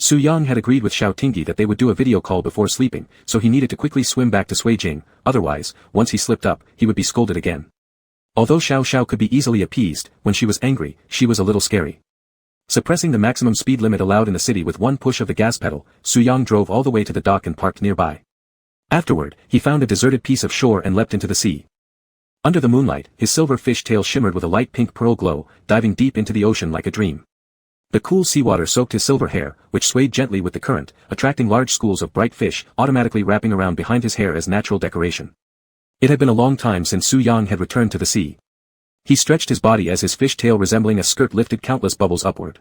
Su Yang had agreed with Xiao Tingyi that they would do a video call before sleeping, so he needed to quickly swim back to Suijing, otherwise, once he slipped up, he would be scolded again. Although Xiao Xiao could be easily appeased, when she was angry, she was a little scary. Suppressing the maximum speed limit allowed in the city with one push of the gas pedal, Su Yang drove all the way to the dock and parked nearby. Afterward, he found a deserted piece of shore and leapt into the sea. Under the moonlight, his silver fish tail shimmered with a light pink pearl glow, diving deep into the ocean like a dream. The cool seawater soaked his silver hair, which swayed gently with the current, attracting large schools of bright fish, automatically wrapping around behind his hair as natural decoration. It had been a long time since Su Yang had returned to the sea. He stretched his body as his fish tail resembling a skirt lifted countless bubbles upward.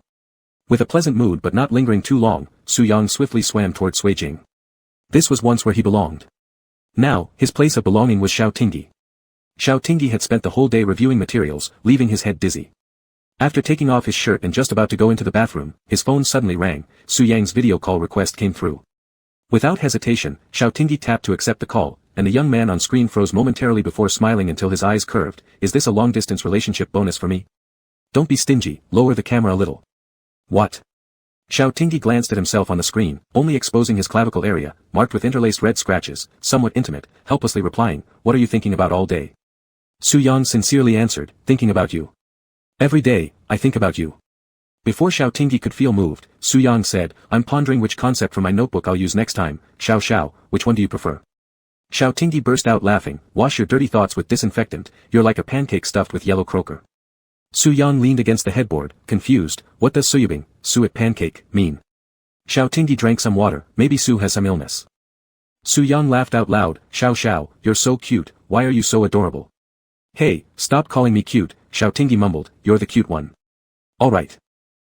With a pleasant mood but not lingering too long, Su Yang swiftly swam toward Suijing. This was once where he belonged. Now, his place of belonging was Xiao Tingyi. Xiao Tingyi had spent the whole day reviewing materials, leaving his head dizzy. After taking off his shirt and just about to go into the bathroom, his phone suddenly rang. Su Yang's video call request came through. Without hesitation, Xiao Tingyi tapped to accept the call, and the young man on screen froze momentarily before smiling until his eyes curved. "Is this a long-distance relationship bonus for me? Don't be stingy, lower the camera a little." "What?" Xiao Tingyi glanced at himself on the screen, only exposing his clavicle area, marked with interlaced red scratches, somewhat intimate, helplessly replying, "What are you thinking about all day?" Su Yang sincerely answered, "Thinking about you. Every day, I think about you." Before Xiao Tingyi could feel moved, Su Yang said, "I'm pondering which concept for my notebook I'll use next time. Xiao Xiao, which one do you prefer?" Xiao Tingyi burst out laughing, "Wash your dirty thoughts with disinfectant, you're like a pancake stuffed with yellow croaker." Su Yang leaned against the headboard, confused. "What does suyubing, suet pancake, mean?" Xiao Tingyi drank some water. "Maybe Su has some illness." Su Yang laughed out loud. "Xiao Xiao, you're so cute, why are you so adorable?" "Hey, stop calling me cute," Xiao Tingyi mumbled, "you're the cute one." "All right."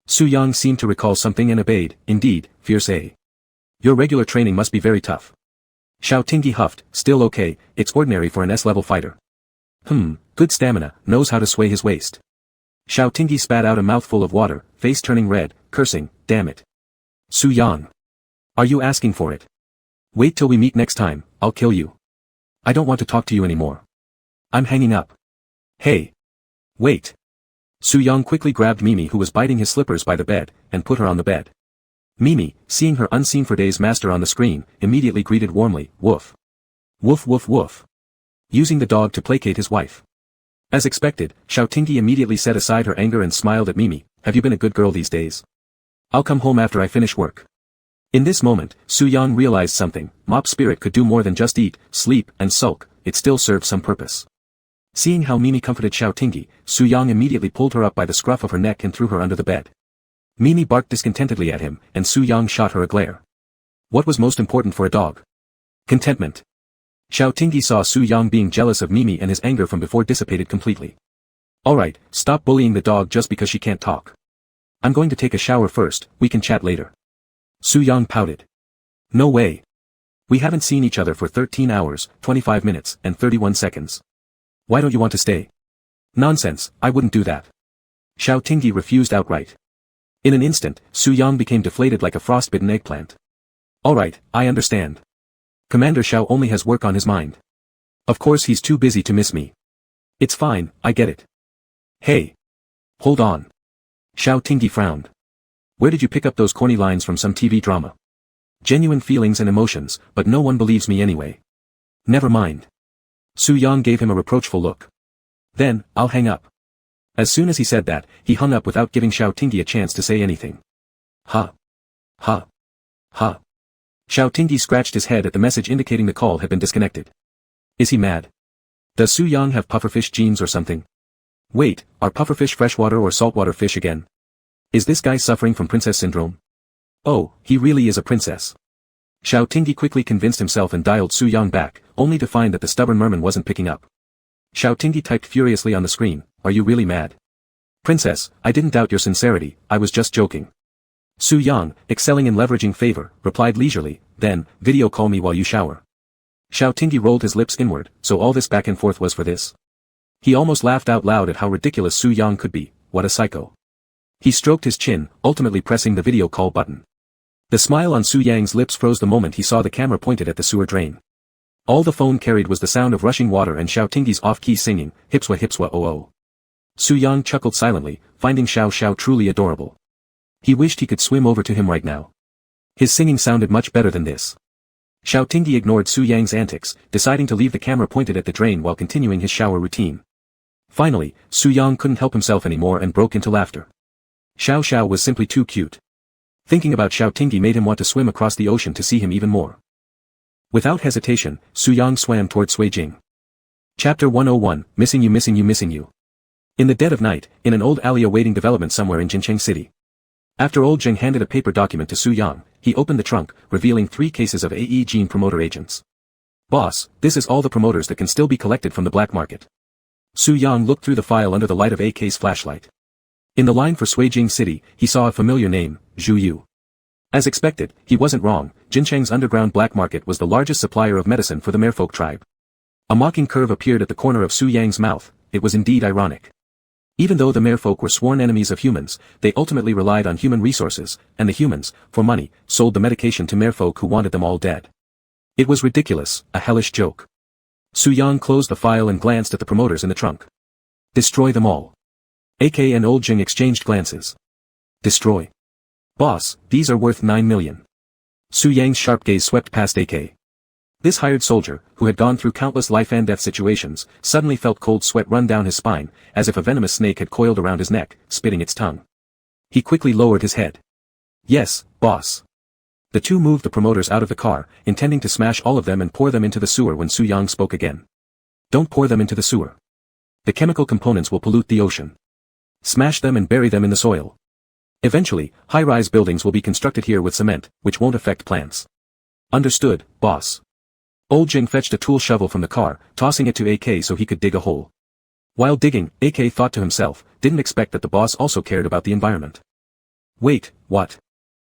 Su Yang seemed to recall something and obeyed. "Indeed, fierce A. Your regular training must be very tough." Xiao Tingyi huffed, "Still okay, it's ordinary for an S-level fighter." Good stamina, knows how to sway his waist." Xiao Tingyi spat out a mouthful of water, face turning red, cursing, "Damn it. Su Yang. Are you asking for it? Wait till we meet next time, I'll kill you. I don't want to talk to you anymore. I'm hanging up." "Hey. Wait." Su Yang quickly grabbed Mimi who was biting his slippers by the bed, and put her on the bed. Mimi, seeing her unseen-for-days master on the screen, immediately greeted warmly, "Woof. Woof woof woof." Using the dog to placate his wife. As expected, Xiao Tingyi immediately set aside her anger and smiled at Mimi. "Have you been a good girl these days? I'll come home after I finish work." In this moment, Su Yang realized something. Mop Spirit could do more than just eat, sleep, and sulk, it still served some purpose. Seeing how Mimi comforted Xiao Tingyi, Su Yang immediately pulled her up by the scruff of her neck and threw her under the bed. Mimi barked discontentedly at him, and Su Yang shot her a glare. What was most important for a dog? Contentment. Xiao Tingyi saw Su Yang being jealous of Mimi and his anger from before dissipated completely. "Alright, stop bullying the dog just because she can't talk. I'm going to take a shower first, we can chat later." Su Yang pouted. "No way. We haven't seen each other for 13 hours, 25 minutes, and 31 seconds. Why don't you want to stay?" "Nonsense, I wouldn't do that." Xiao Tingyi refused outright. In an instant, Su Yang became deflated like a frostbitten eggplant. "Alright, I understand. Commander Xiao only has work on his mind. Of course he's too busy to miss me. It's fine, I get it." "Hey. Hold on." Xiao Tingyi frowned. "Where did you pick up those corny lines from some TV drama? Genuine feelings and emotions, but no one believes me anyway. Never mind. Su Yang gave him a reproachful look. Then, I'll hang up. As soon as he said that, he hung up without giving Xiao Tingyi a chance to say anything. Ha. Ha. Ha. Xiao Tingyi scratched his head at the message indicating the call had been disconnected. Is he mad? Does Su Yang have pufferfish genes or something? Wait, are pufferfish freshwater or saltwater fish again? Is this guy suffering from princess syndrome? Oh, he really is a princess. Xiao Tingyi quickly convinced himself and dialed Su Yang back, only to find that the stubborn merman wasn't picking up. Xiao Tingyi typed furiously on the screen, are you really mad? Princess, I didn't doubt your sincerity, I was just joking. Su Yang, excelling in leveraging favor, replied leisurely, then, video call me while you shower. Xiao Tingyi rolled his lips inward, so all this back and forth was for this? He almost laughed out loud at how ridiculous Su Yang could be, what a psycho. He stroked his chin, ultimately pressing the video call button. The smile on Su Yang's lips froze the moment he saw the camera pointed at the sewer drain. All the phone carried was the sound of rushing water and Xiao Tingyi's off-key singing, hipswa oh oh. Su Yang chuckled silently, finding Xiao Xiao truly adorable. He wished he could swim over to him right now. His singing sounded much better than this. Xiao Tingyi ignored Su Yang's antics, deciding to leave the camera pointed at the drain while continuing his shower routine. Finally, Su Yang couldn't help himself anymore and broke into laughter. Xiao Xiao was simply too cute. Thinking about Xiao Tingyi made him want to swim across the ocean to see him even more. Without hesitation, Su Yang swam toward Sui Jing. Chapter 101, Missing You Missing You Missing You. In the dead of night, in an old alley awaiting development somewhere in Jincheng City. After Old Jing handed a paper document to Su Yang, he opened the trunk, revealing 3 cases of AE gene promoter agents. Boss, this is all the promoters that can still be collected from the black market. Su Yang looked through the file under the light of AK's flashlight. In the line for Sui Jing City, he saw a familiar name, Zhu Yu. As expected, he wasn't wrong, Jincheng's underground black market was the largest supplier of medicine for the merfolk tribe. A mocking curve appeared at the corner of Su Yang's mouth, it was indeed ironic. Even though the merfolk were sworn enemies of humans, they ultimately relied on human resources, and the humans, for money, sold the medication to merfolk who wanted them all dead. It was ridiculous, a hellish joke. Su Yang closed the file and glanced at the promoters in the trunk. Destroy them all. AK and Old Jing exchanged glances. Destroy. Boss, these are worth 9 million. Su Yang's sharp gaze swept past AK. This hired soldier, who had gone through countless life-and-death situations, suddenly felt cold sweat run down his spine, as if a venomous snake had coiled around his neck, spitting its tongue. He quickly lowered his head. Yes, boss. The two moved the promoters out of the car, intending to smash all of them and pour them into the sewer when Su Yang spoke again. Don't pour them into the sewer. The chemical components will pollute the ocean. Smash them and bury them in the soil. Eventually, high-rise buildings will be constructed here with cement, which won't affect plants. Understood, boss. Old Jing fetched a tool shovel from the car, tossing it to AK so he could dig a hole. While digging, AK thought to himself, didn't expect that the boss also cared about the environment. Wait, what?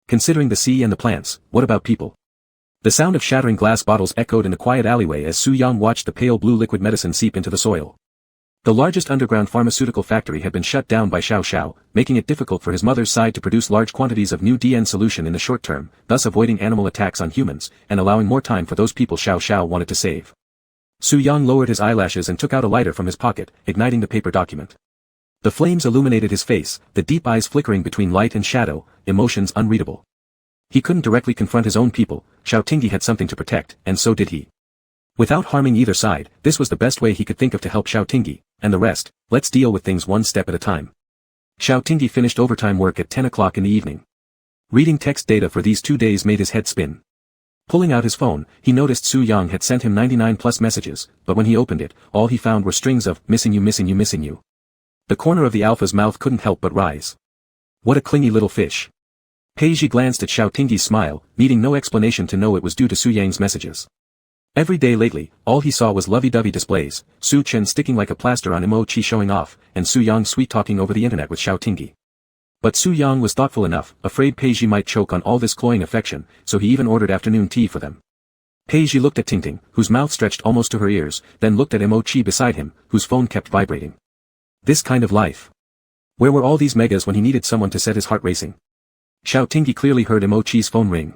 Considering the sea and the plants, what about people? The sound of shattering glass bottles echoed in the quiet alleyway as Su Yang watched the pale blue liquid medicine seep into the soil. The largest underground pharmaceutical factory had been shut down by Xiao Xiao, making it difficult for his mother's side to produce large quantities of new DN solution in the short term, thus avoiding animal attacks on humans, and allowing more time for those people Xiao Xiao wanted to save. Su Yang lowered his eyelashes and took out a lighter from his pocket, igniting the paper document. The flames illuminated his face, the deep eyes flickering between light and shadow, emotions unreadable. He couldn't directly confront his own people, Xiao Tingyi had something to protect, and so did he. Without harming either side, this was the best way he could think of to help Xiao Tingyi, and the rest, let's deal with things one step at a time. Xiao Tingyi finished overtime work at 10 o'clock in the evening. Reading text data for these 2 days made his head spin. Pulling out his phone, he noticed Su Yang had sent him 99 plus messages, but when he opened it, all he found were strings of, missing you missing you missing you. The corner of the alpha's mouth couldn't help but rise. What a clingy little fish. Peiji glanced at Xiao Tingyi's smile, needing no explanation to know it was due to Su Yang's messages. Every day lately, all he saw was lovey-dovey displays, Su Chen sticking like a plaster on Mo Chi showing off, and Su Yang sweet-talking over the internet with Xiao Tingyi. But Su Yang was thoughtful enough, afraid Peiji might choke on all this cloying affection, so he even ordered afternoon tea for them. Peiji looked at Tingting, whose mouth stretched almost to her ears, then looked at Mo Chi beside him, whose phone kept vibrating. This kind of life. Where were all these megas when he needed someone to set his heart racing? Xiao Tingyi clearly heard Mo Chi's phone ring.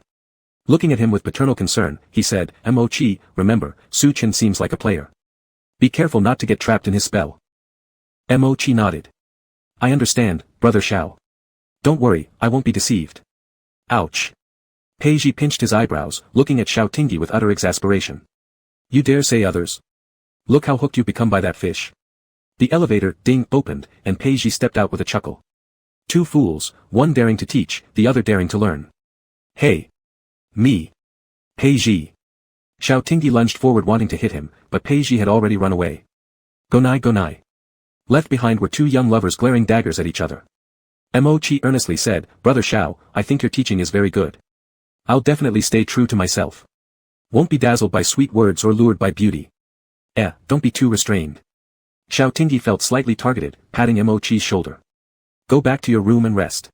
Looking at him with paternal concern, he said, Mo Chi, remember, Su Chen seems like a player. Be careful not to get trapped in his spell. Mo Chi nodded. I understand, brother Xiao. Don't worry, I won't be deceived. Ouch. Peiji pinched his eyebrows, looking at Xiao Tingyi with utter exasperation. You dare say others? Look how hooked you've become by that fish. The elevator, ding, opened, and Peiji stepped out with a chuckle. Two fools, one daring to teach, the other daring to learn. Hey. Me. Peiji. Xiao Tingyi lunged forward wanting to hit him, but Peiji had already run away. Gonai gonai. Left behind were two young lovers glaring daggers at each other. Mo-chi earnestly said, Brother Xiao, I think your teaching is very good. I'll definitely stay true to myself. Won't be dazzled by sweet words or lured by beauty. Don't be too restrained. Xiao Tingyi felt slightly targeted, patting Mo-chi's shoulder. Go back to your room and rest.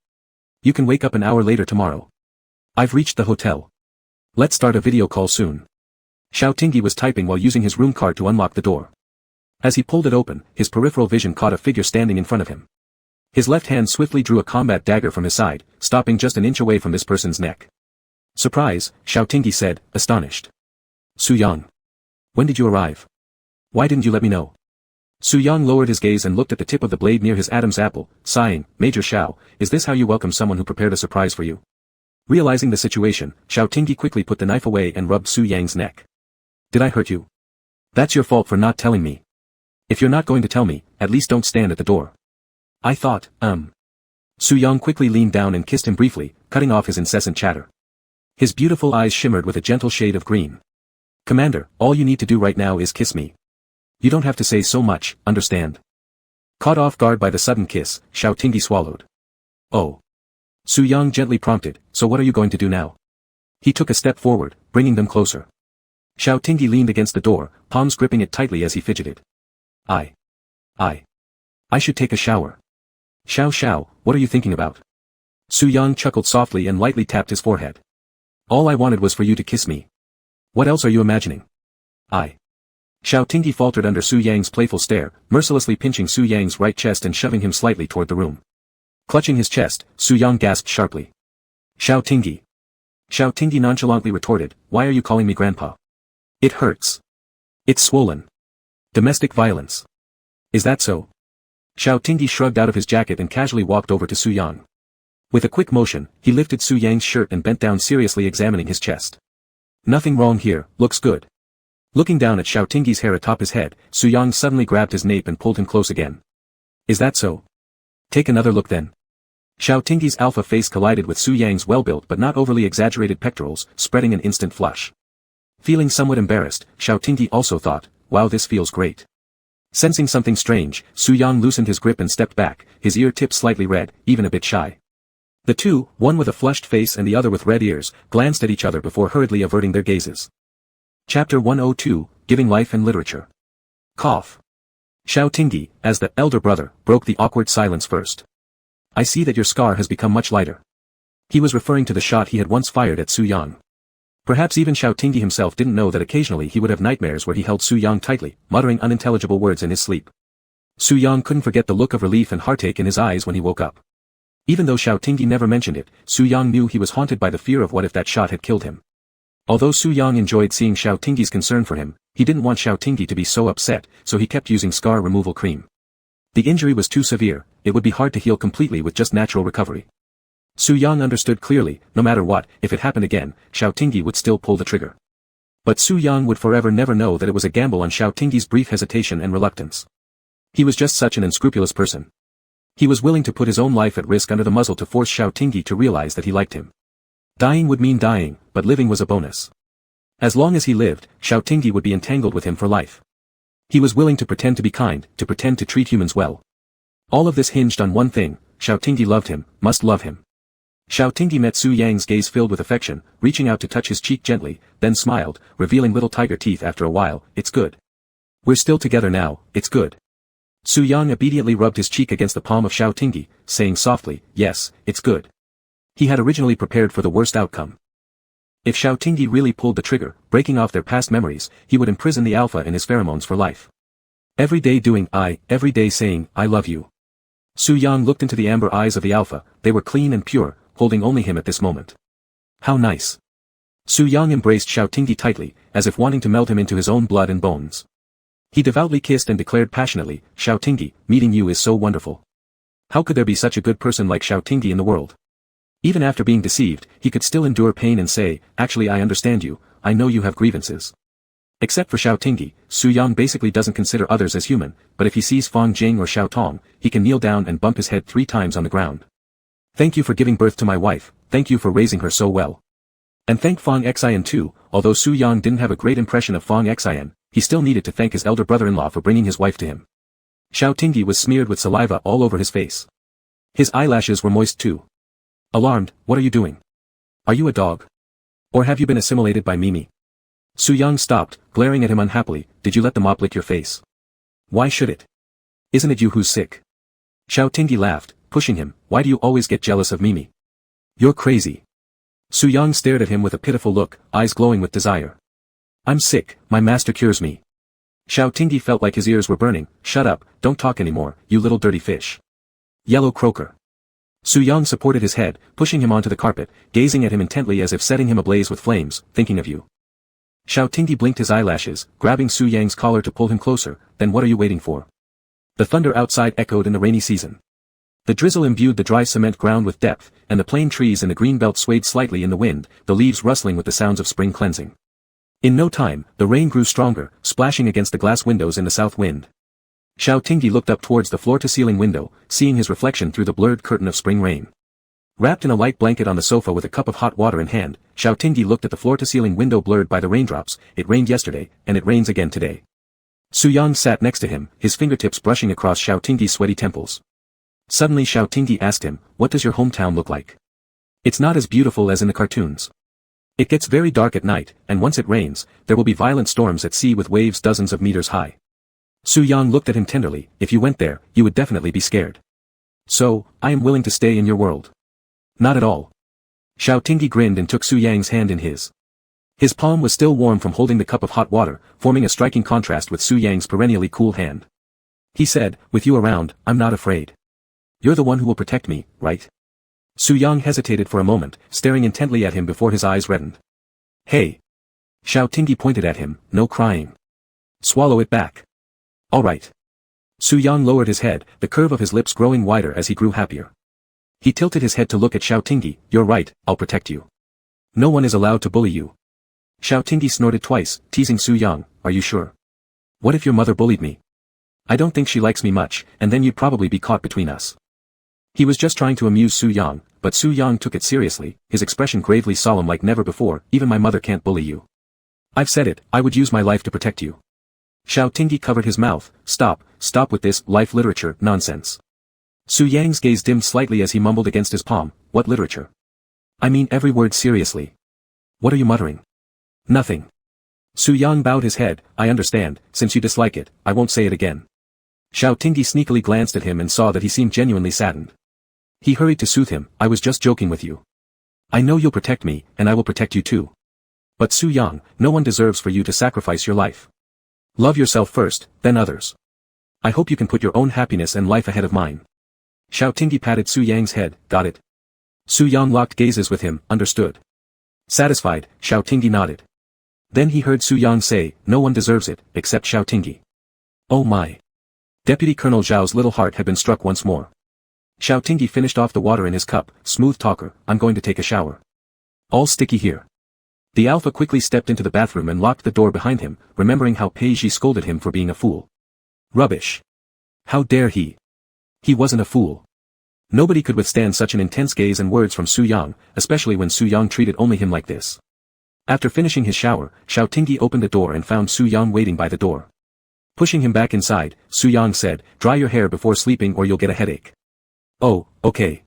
You can wake up an hour later tomorrow. I've reached the hotel. Let's start a video call soon. Xiao Tingyi was typing while using his room card to unlock the door. As he pulled it open, his peripheral vision caught a figure standing in front of him. His left hand swiftly drew a combat dagger from his side, stopping just an inch away from this person's neck. Surprise, Xiao Tingyi said, astonished. Su Yang. When did you arrive? Why didn't you let me know? Su Yang lowered his gaze and looked at the tip of the blade near his Adam's apple, sighing, Major Xiao, is this how you welcome someone who prepared a surprise for you? Realizing the situation, Xiao Tingyi quickly put the knife away and rubbed Su Yang's neck. Did I hurt you? That's your fault for not telling me. If you're not going to tell me, at least don't stand at the door. I thought, Su Yang quickly leaned down and kissed him briefly, cutting off his incessant chatter. His beautiful eyes shimmered with a gentle shade of green. Commander, all you need to do right now is kiss me. You don't have to say so much, understand? Caught off guard by the sudden kiss, Xiao Tingyi swallowed. Oh. Su Yang gently prompted, so what are you going to do now? He took a step forward, bringing them closer. Xiao Tingyi leaned against the door, palms gripping it tightly as he fidgeted. I should take a shower. Xiao, what are you thinking about? Su Yang chuckled softly and lightly tapped his forehead. All I wanted was for you to kiss me. What else are you imagining? Xiao Tingyi faltered under Su Yang's playful stare, mercilessly pinching Su Yang's right chest and shoving him slightly toward the room. Clutching his chest, Su Yang gasped sharply. Xiao Tingyi. Xiao Tingyi nonchalantly retorted, why are you calling me grandpa? It hurts. It's swollen. Domestic violence. Is that so? Xiao Tingyi shrugged out of his jacket and casually walked over to Su Yang. With a quick motion, he lifted Su Yang's shirt and bent down seriously examining his chest. Nothing wrong here, looks good. Looking down at Xiao Tingyi's hair atop his head, Su Yang suddenly grabbed his nape and pulled him close again. Is that so? Take another look then. Xiao Tingyi's alpha face collided with Su Yang's well-built but not overly exaggerated pectorals, spreading an instant flush. Feeling somewhat embarrassed, Xiao Tingyi also thought, wow, this feels great. Sensing something strange, Su Yang loosened his grip and stepped back, his ear tips slightly red, even a bit shy. The two, one with a flushed face and the other with red ears, glanced at each other before hurriedly averting their gazes. Chapter 102, Giving Life and Literature. Cough. Xiao Tingyi, as the elder brother, broke the awkward silence first. I see that your scar has become much lighter. He was referring to the shot he had once fired at Su Yang. Perhaps even Xiao Tingyi himself didn't know that occasionally he would have nightmares where he held Su Yang tightly, muttering unintelligible words in his sleep. Su Yang couldn't forget the look of relief and heartache in his eyes when he woke up. Even though Xiao Tingyi never mentioned it, Su Yang knew he was haunted by the fear of what if that shot had killed him. Although Su Yang enjoyed seeing Xiao Tingyi's concern for him, he didn't want Xiao Tingyi to be so upset, so he kept using scar removal cream. The injury was too severe, it would be hard to heal completely with just natural recovery. Su Yang understood clearly, no matter what, if it happened again, Xiao Tingyi would still pull the trigger. But Su Yang would forever never know that it was a gamble on Xiao Tingyi's brief hesitation and reluctance. He was just such an unscrupulous person. He was willing to put his own life at risk under the muzzle to force Xiao Tingyi to realize that he liked him. Dying would mean dying, but living was a bonus. As long as he lived, Xiao Tingyi would be entangled with him for life. He was willing to pretend to be kind, to pretend to treat humans well. All of this hinged on one thing, Xiao Tingyi loved him, must love him. Xiao Tingyi met Su Yang's gaze filled with affection, reaching out to touch his cheek gently, then smiled, revealing little tiger teeth after a while, it's good. We're still together now, it's good. Su Yang obediently rubbed his cheek against the palm of Xiao Tingyi, saying softly, yes, it's good. He had originally prepared for the worst outcome. If Xiao Tingyi really pulled the trigger, breaking off their past memories, he would imprison the alpha in his pheromones for life. Every day doing every day saying, I love you. Su Yang looked into the amber eyes of the alpha, they were clean and pure, holding only him at this moment. How nice. Su Yang embraced Xiao Tingyi tightly, as if wanting to melt him into his own blood and bones. He devoutly kissed and declared passionately, Xiao Tingyi, meeting you is so wonderful. How could there be such a good person like Xiao Tingyi in the world? Even after being deceived, he could still endure pain and say, actually I understand you, I know you have grievances. Except for Xiao Tingyi, Su Yang basically doesn't consider others as human, but if he sees Fang Jing or Xiao Tong, he can kneel down and bump his head 3 times on the ground. Thank you for giving birth to my wife, thank you for raising her so well. And thank Fang Xian too. Although Su Yang didn't have a great impression of Fang Xian, he still needed to thank his elder brother-in-law for bringing his wife to him. Xiao Tingyi was smeared with saliva all over his face. His eyelashes were moist too. Alarmed, what are you doing? Are you a dog? Or have you been assimilated by Mimi? Su Yang stopped, glaring at him unhappily. Did you let the mop lick your face? Why should it? Isn't it you who's sick? Xiao Tingyi laughed, pushing him. Why do you always get jealous of Mimi? You're crazy. Su Yang stared at him with a pitiful look, eyes glowing with desire. I'm sick, my master cures me. Xiao Tingyi felt like his ears were burning. Shut up, don't talk anymore, you little dirty fish. Yellow croaker. Su Yang supported his head, pushing him onto the carpet, gazing at him intently as if setting him ablaze with flames, thinking of you. Xiao Tingyi blinked his eyelashes, grabbing Su Yang's collar to pull him closer. Then what are you waiting for? The thunder outside echoed in the rainy season. The drizzle imbued the dry cement ground with depth, and the plane trees in the green belt swayed slightly in the wind, the leaves rustling with the sounds of spring cleansing. In no time, the rain grew stronger, splashing against the glass windows in the south wind. Xiao Tingyi looked up towards the floor-to-ceiling window, seeing his reflection through the blurred curtain of spring rain. Wrapped in a light blanket on the sofa with a cup of hot water in hand, Xiao Tingyi looked at the floor-to-ceiling window blurred by the raindrops. It rained yesterday, and it rains again today. Su Yang sat next to him, his fingertips brushing across Xiao Tingyi's sweaty temples. Suddenly Xiao Tingyi asked him, what does your hometown look like? It's not as beautiful as in the cartoons. It gets very dark at night, and once it rains, there will be violent storms at sea with waves dozens of meters high. Su Yang looked at him tenderly. If you went there, you would definitely be scared. So, I am willing to stay in your world. Not at all. Xiao Tingyi grinned and took Su Yang's hand in his. His palm was still warm from holding the cup of hot water, forming a striking contrast with Su Yang's perennially cool hand. He said, with you around, I'm not afraid. You're the one who will protect me, right? Su Yang hesitated for a moment, staring intently at him before his eyes reddened. Hey! Xiao Tingyi pointed at him, no crying. Swallow it back. All right. Su Yang lowered his head, the curve of his lips growing wider as he grew happier. He tilted his head to look at Xiao Tingyi. You're right, I'll protect you. No one is allowed to bully you. Xiao Tingyi snorted twice, teasing Su Yang. Are you sure? What if your mother bullied me? I don't think she likes me much, and then you'd probably be caught between us. He was just trying to amuse Su Yang, but Su Yang took it seriously, his expression gravely solemn like never before. Even my mother can't bully you. I've said it, I would use my life to protect you. Xiao Tingyi covered his mouth. Stop with this life literature nonsense. Su Yang's gaze dimmed slightly as he mumbled against his palm. What literature? I mean every word seriously. What are you muttering? Nothing. Su Yang bowed his head. I understand, since you dislike it, I won't say it again. Xiao Tingyi sneakily glanced at him and saw that he seemed genuinely saddened. He hurried to soothe him. I was just joking with you. I know you'll protect me, and I will protect you too. But Su Yang, no one deserves for you to sacrifice your life. Love yourself first, then others. I hope you can put your own happiness and life ahead of mine. Xiao Tingyi patted Su Yang's head. Got it. Su Yang locked gazes with him. Understood. Satisfied, Xiao Tingyi nodded. Then he heard Su Yang say, no one deserves it, except Xiao Tingyi. Oh my. Deputy Colonel Zhao's little heart had been struck once more. Xiao Tingyi finished off the water in his cup. Smooth talker, I'm going to take a shower. All sticky here. The alpha quickly stepped into the bathroom and locked the door behind him, remembering how Pei Ji scolded him for being a fool. Rubbish. How dare he? He wasn't a fool. Nobody could withstand such an intense gaze and words from Su Yang, especially when Su Yang treated only him like this. After finishing his shower, Xiao Tingyi opened the door and found Su Yang waiting by the door. Pushing him back inside, Su Yang said, dry your hair before sleeping or you'll get a headache. Oh, okay.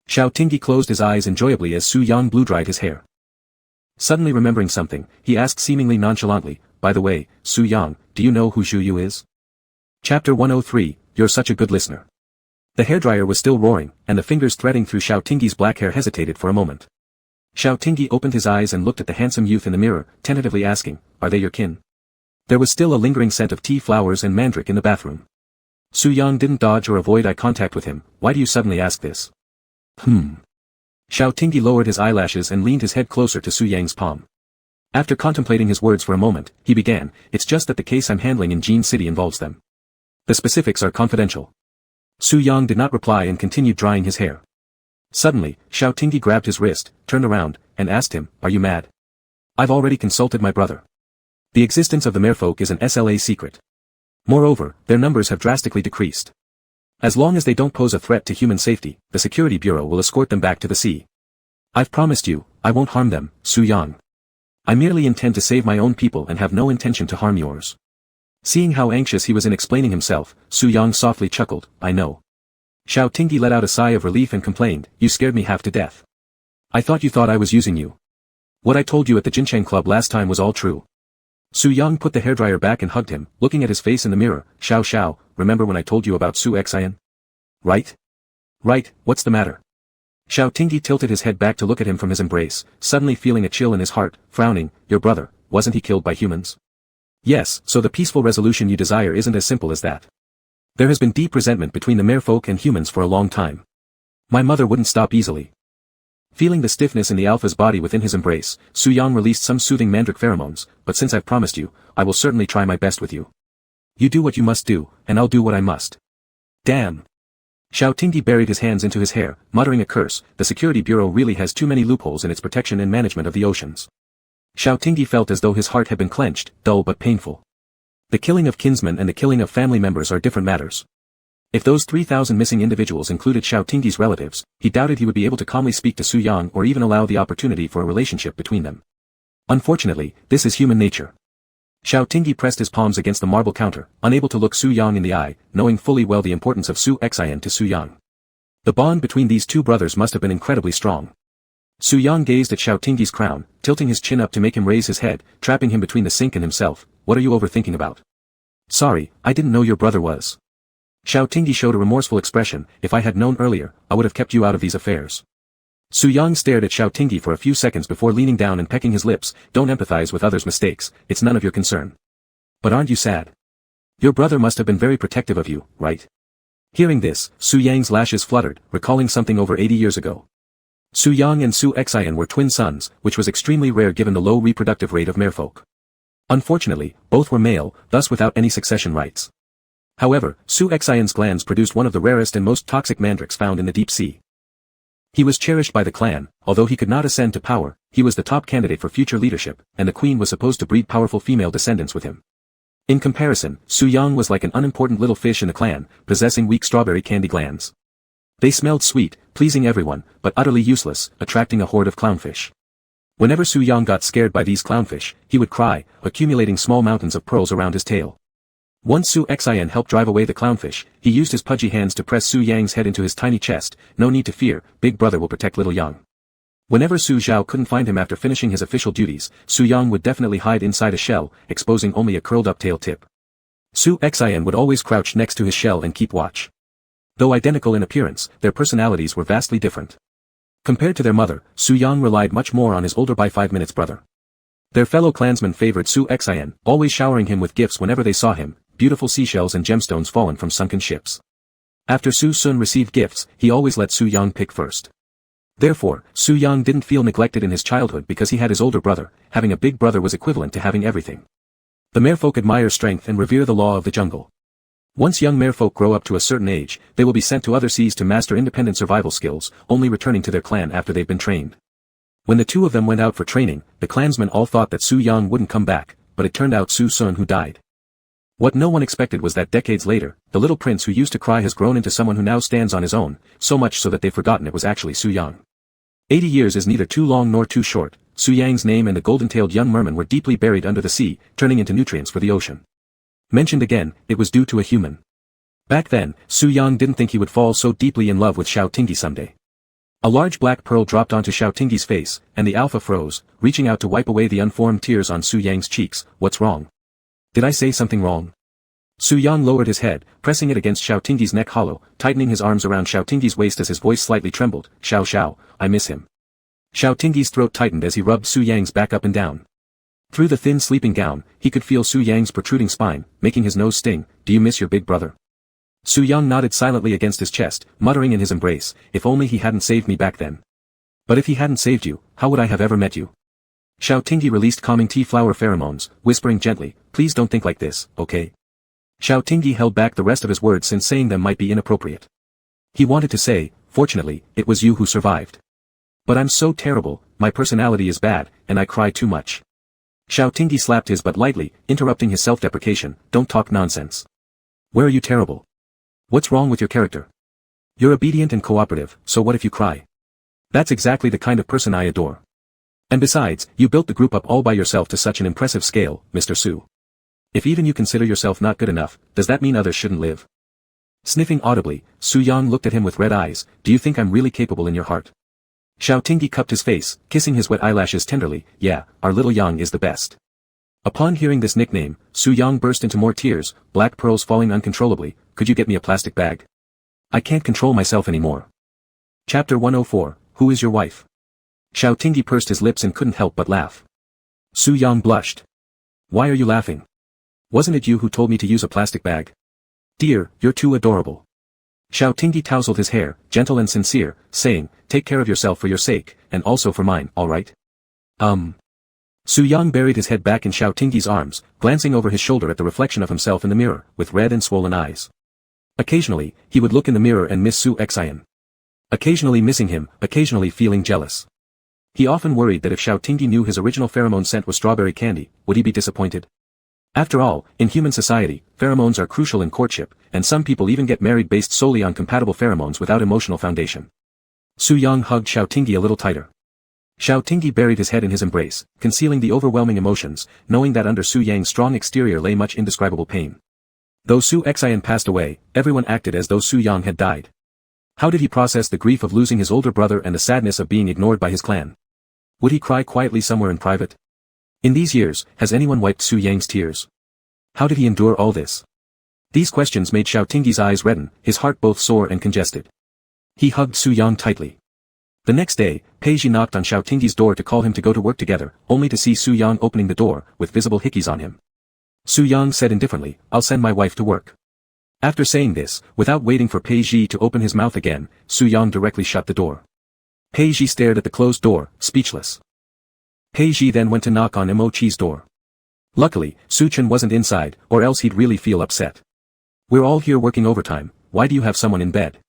Xiao Tingyi closed his eyes enjoyably as Su Yang blew-dried his hair. Suddenly remembering something, he asked seemingly nonchalantly, by the way, Su Yang, do you know who Zhu Yu is? Chapter 103, You're such a good listener. The hairdryer was still roaring, and the fingers threading through Xiao Tingyi's black hair hesitated for a moment. Xiao Tingyi opened his eyes and looked at the handsome youth in the mirror, tentatively asking, are they your kin? There was still a lingering scent of tea flowers and mandrake in the bathroom. Su Yang didn't dodge or avoid eye contact with him. Why do you suddenly ask this? Xiao Tingyi lowered his eyelashes and leaned his head closer to Su Yang's palm. After contemplating his words for a moment, he began, it's just that the case I'm handling in Jin City involves them. The specifics are confidential. Su Yang did not reply and continued drying his hair. Suddenly, Xiao Tingyi grabbed his wrist, turned around, and asked him, are you mad? I've already consulted my brother. The existence of the merfolk is an SLA secret. Moreover, their numbers have drastically decreased. As long as they don't pose a threat to human safety, the Security Bureau will escort them back to the sea. I've promised you, I won't harm them, Su Yang. I merely intend to save my own people and have no intention to harm yours. Seeing how anxious he was in explaining himself, Su Yang softly chuckled, I know. Xiao Tingyi let out a sigh of relief and complained, you scared me half to death. I thought you thought I was using you. What I told you at the Jincheng Club last time was all true. Su Yang put the hairdryer back and hugged him, looking at his face in the mirror. Xiao, remember when I told you about Su Xian? Right? Right, what's the matter? Xiao Tingyi tilted his head back to look at him from his embrace, suddenly feeling a chill in his heart, frowning, your brother, wasn't he killed by humans? Yes, so the peaceful resolution you desire isn't as simple as that. There has been deep resentment between the merfolk and humans for a long time. My mother wouldn't stop easily. Feeling the stiffness in the alpha's body within his embrace, Su Yang released some soothing mandrake pheromones, but since I've promised you, I will certainly try my best with you. You do what you must do, and I'll do what I must. Damn. Xiao Tingyi buried his hands into his hair, muttering a curse, the Security Bureau really has too many loopholes in its protection and management of the oceans. Xiao Tingyi felt as though his heart had been clenched, dull but painful. The killing of kinsmen and the killing of family members are different matters. If those 3,000 missing individuals included Xiao Tingyi's relatives, he doubted he would be able to calmly speak to Su Yang or even allow the opportunity for a relationship between them. Unfortunately, this is human nature. Xiao Tingyi pressed his palms against the marble counter, unable to look Su Yang in the eye, knowing fully well the importance of Su Xian to Su Yang. The bond between these two brothers must have been incredibly strong. Su Yang gazed at Xiao Tingyi's crown, tilting his chin up to make him raise his head, trapping him between the sink and himself. What are you overthinking about? Sorry, I didn't know your brother was. Xiao Tingyi showed a remorseful expression, if I had known earlier, I would have kept you out of these affairs. Su Yang stared at Xiao Tingyi for a few seconds before leaning down and pecking his lips, don't empathize with others' mistakes, it's none of your concern. But aren't you sad? Your brother must have been very protective of you, right? Hearing this, Su Yang's lashes fluttered, recalling something over 80 years ago. Su Yang and Su Xian were twin sons, which was extremely rare given the low reproductive rate of merfolk. Unfortunately, both were male, thus without any succession rights. However, Su Xian's glands produced one of the rarest and most toxic mandrakes found in the deep sea. He was cherished by the clan, although he could not ascend to power, he was the top candidate for future leadership, and the queen was supposed to breed powerful female descendants with him. In comparison, Su Yang was like an unimportant little fish in the clan, possessing weak strawberry candy glands. They smelled sweet, pleasing everyone, but utterly useless, attracting a horde of clownfish. Whenever Su Yang got scared by these clownfish, he would cry, accumulating small mountains of pearls around his tail. Once Su Xian helped drive away the clownfish, he used his pudgy hands to press Su Yang's head into his tiny chest, no need to fear, big brother will protect little Yang. Whenever Su Zhao couldn't find him after finishing his official duties, Su Yang would definitely hide inside a shell, exposing only a curled-up tail tip. Su Xian would always crouch next to his shell and keep watch. Though identical in appearance, their personalities were vastly different. Compared to their mother, Su Yang relied much more on his older by 5 minutes brother. Their fellow clansmen favored Su Xian, always showering him with gifts whenever they saw him, beautiful seashells and gemstones fallen from sunken ships. After Su Sun received gifts, he always let Su Yang pick first. Therefore, Su Yang didn't feel neglected in his childhood because he had his older brother, having a big brother was equivalent to having everything. The merfolk admire strength and revere the law of the jungle. Once young merfolk grow up to a certain age, they will be sent to other seas to master independent survival skills, only returning to their clan after they've been trained. When the two of them went out for training, the clansmen all thought that Su Yang wouldn't come back, but it turned out Su Sun who died. What no one expected was that decades later, the little prince who used to cry has grown into someone who now stands on his own, so much so that they've forgotten it was actually Su Yang. 80 years is neither too long nor too short. Su Yang's name and the golden-tailed young merman were deeply buried under the sea, turning into nutrients for the ocean. Mentioned again, it was due to a human. Back then, Su Yang didn't think he would fall so deeply in love with Xiao Tingyi someday. A large black pearl dropped onto Xiao Tingyi's face, and the alpha froze, reaching out to wipe away the unformed tears on Su Yang's cheeks. What's wrong? Did I say something wrong? Su Yang lowered his head, pressing it against Xiao Tingyi's neck hollow, tightening his arms around Xiao Tingyi's waist as his voice slightly trembled. Xiao, I miss him. Xiao Tingyi's throat tightened as he rubbed Su Yang's back up and down. Through the thin sleeping gown, he could feel Su Yang's protruding spine, making his nose sting. Do you miss your big brother? Su Yang nodded silently against his chest, muttering in his embrace, if only he hadn't saved me back then. But if he hadn't saved you, how would I have ever met you? Xiao Tingyi released calming tea flower pheromones, whispering gently, please don't think like this, okay? Xiao Tingyi held back the rest of his words since saying them might be inappropriate. He wanted to say, fortunately, it was you who survived. But I'm so terrible, my personality is bad, and I cry too much. Xiao Tingyi slapped his butt lightly, interrupting his self-deprecation. Don't talk nonsense. Where are you terrible? What's wrong with your character? You're obedient and cooperative, so what if you cry? That's exactly the kind of person I adore. And besides, you built the group up all by yourself to such an impressive scale, Mr. Su. If even you consider yourself not good enough, does that mean others shouldn't live? Sniffing audibly, Su Yang looked at him with red eyes. Do you think I'm really capable in your heart? Xiao Tingyi cupped his face, kissing his wet eyelashes tenderly. Yeah, our little Yang is the best. Upon hearing this nickname, Su Yang burst into more tears, black pearls falling uncontrollably. Could you get me a plastic bag? I can't control myself anymore. Chapter 104, Who is your wife? Xiao Tingyi pursed his lips and couldn't help but laugh. Su Yang blushed. Why are you laughing? Wasn't it you who told me to use a plastic bag? Dear, you're too adorable. Xiao Tingyi tousled his hair, gentle and sincere, saying, take care of yourself for your sake, and also for mine, alright? Su Yang buried his head back in Xiao Tingyi's arms, glancing over his shoulder at the reflection of himself in the mirror, with red and swollen eyes. Occasionally, he would look in the mirror and miss Su Xian. Occasionally missing him, occasionally feeling jealous. He often worried that if Xiao Tingyi knew his original pheromone scent was strawberry candy, would he be disappointed? After all, in human society, pheromones are crucial in courtship, and some people even get married based solely on compatible pheromones without emotional foundation. Su Yang hugged Xiao Tingyi a little tighter. Xiao Tingyi buried his head in his embrace, concealing the overwhelming emotions, knowing that under Su Yang's strong exterior lay much indescribable pain. Though Su Xian passed away, everyone acted as though Su Yang had died. How did he process the grief of losing his older brother and the sadness of being ignored by his clan? Would he cry quietly somewhere in private? In these years, has anyone wiped Su Yang's tears? How did he endure all this? These questions made Xiao Tingyi's eyes redden, his heart both sore and congested. He hugged Su Yang tightly. The next day, Pei Ji knocked on Xiao Tingyi's door to call him to go to work together, only to see Su Yang opening the door, with visible hickeys on him. Su Yang said indifferently, I'll send my wife to work. After saying this, without waiting for Pei Ji to open his mouth again, Su Yang directly shut the door. Pei Ji stared at the closed door, speechless. Pei Ji then went to knock on Mo Chi's door. Luckily, Su Chen wasn't inside, or else he'd really feel upset. We're all here working overtime, why do you have someone in bed?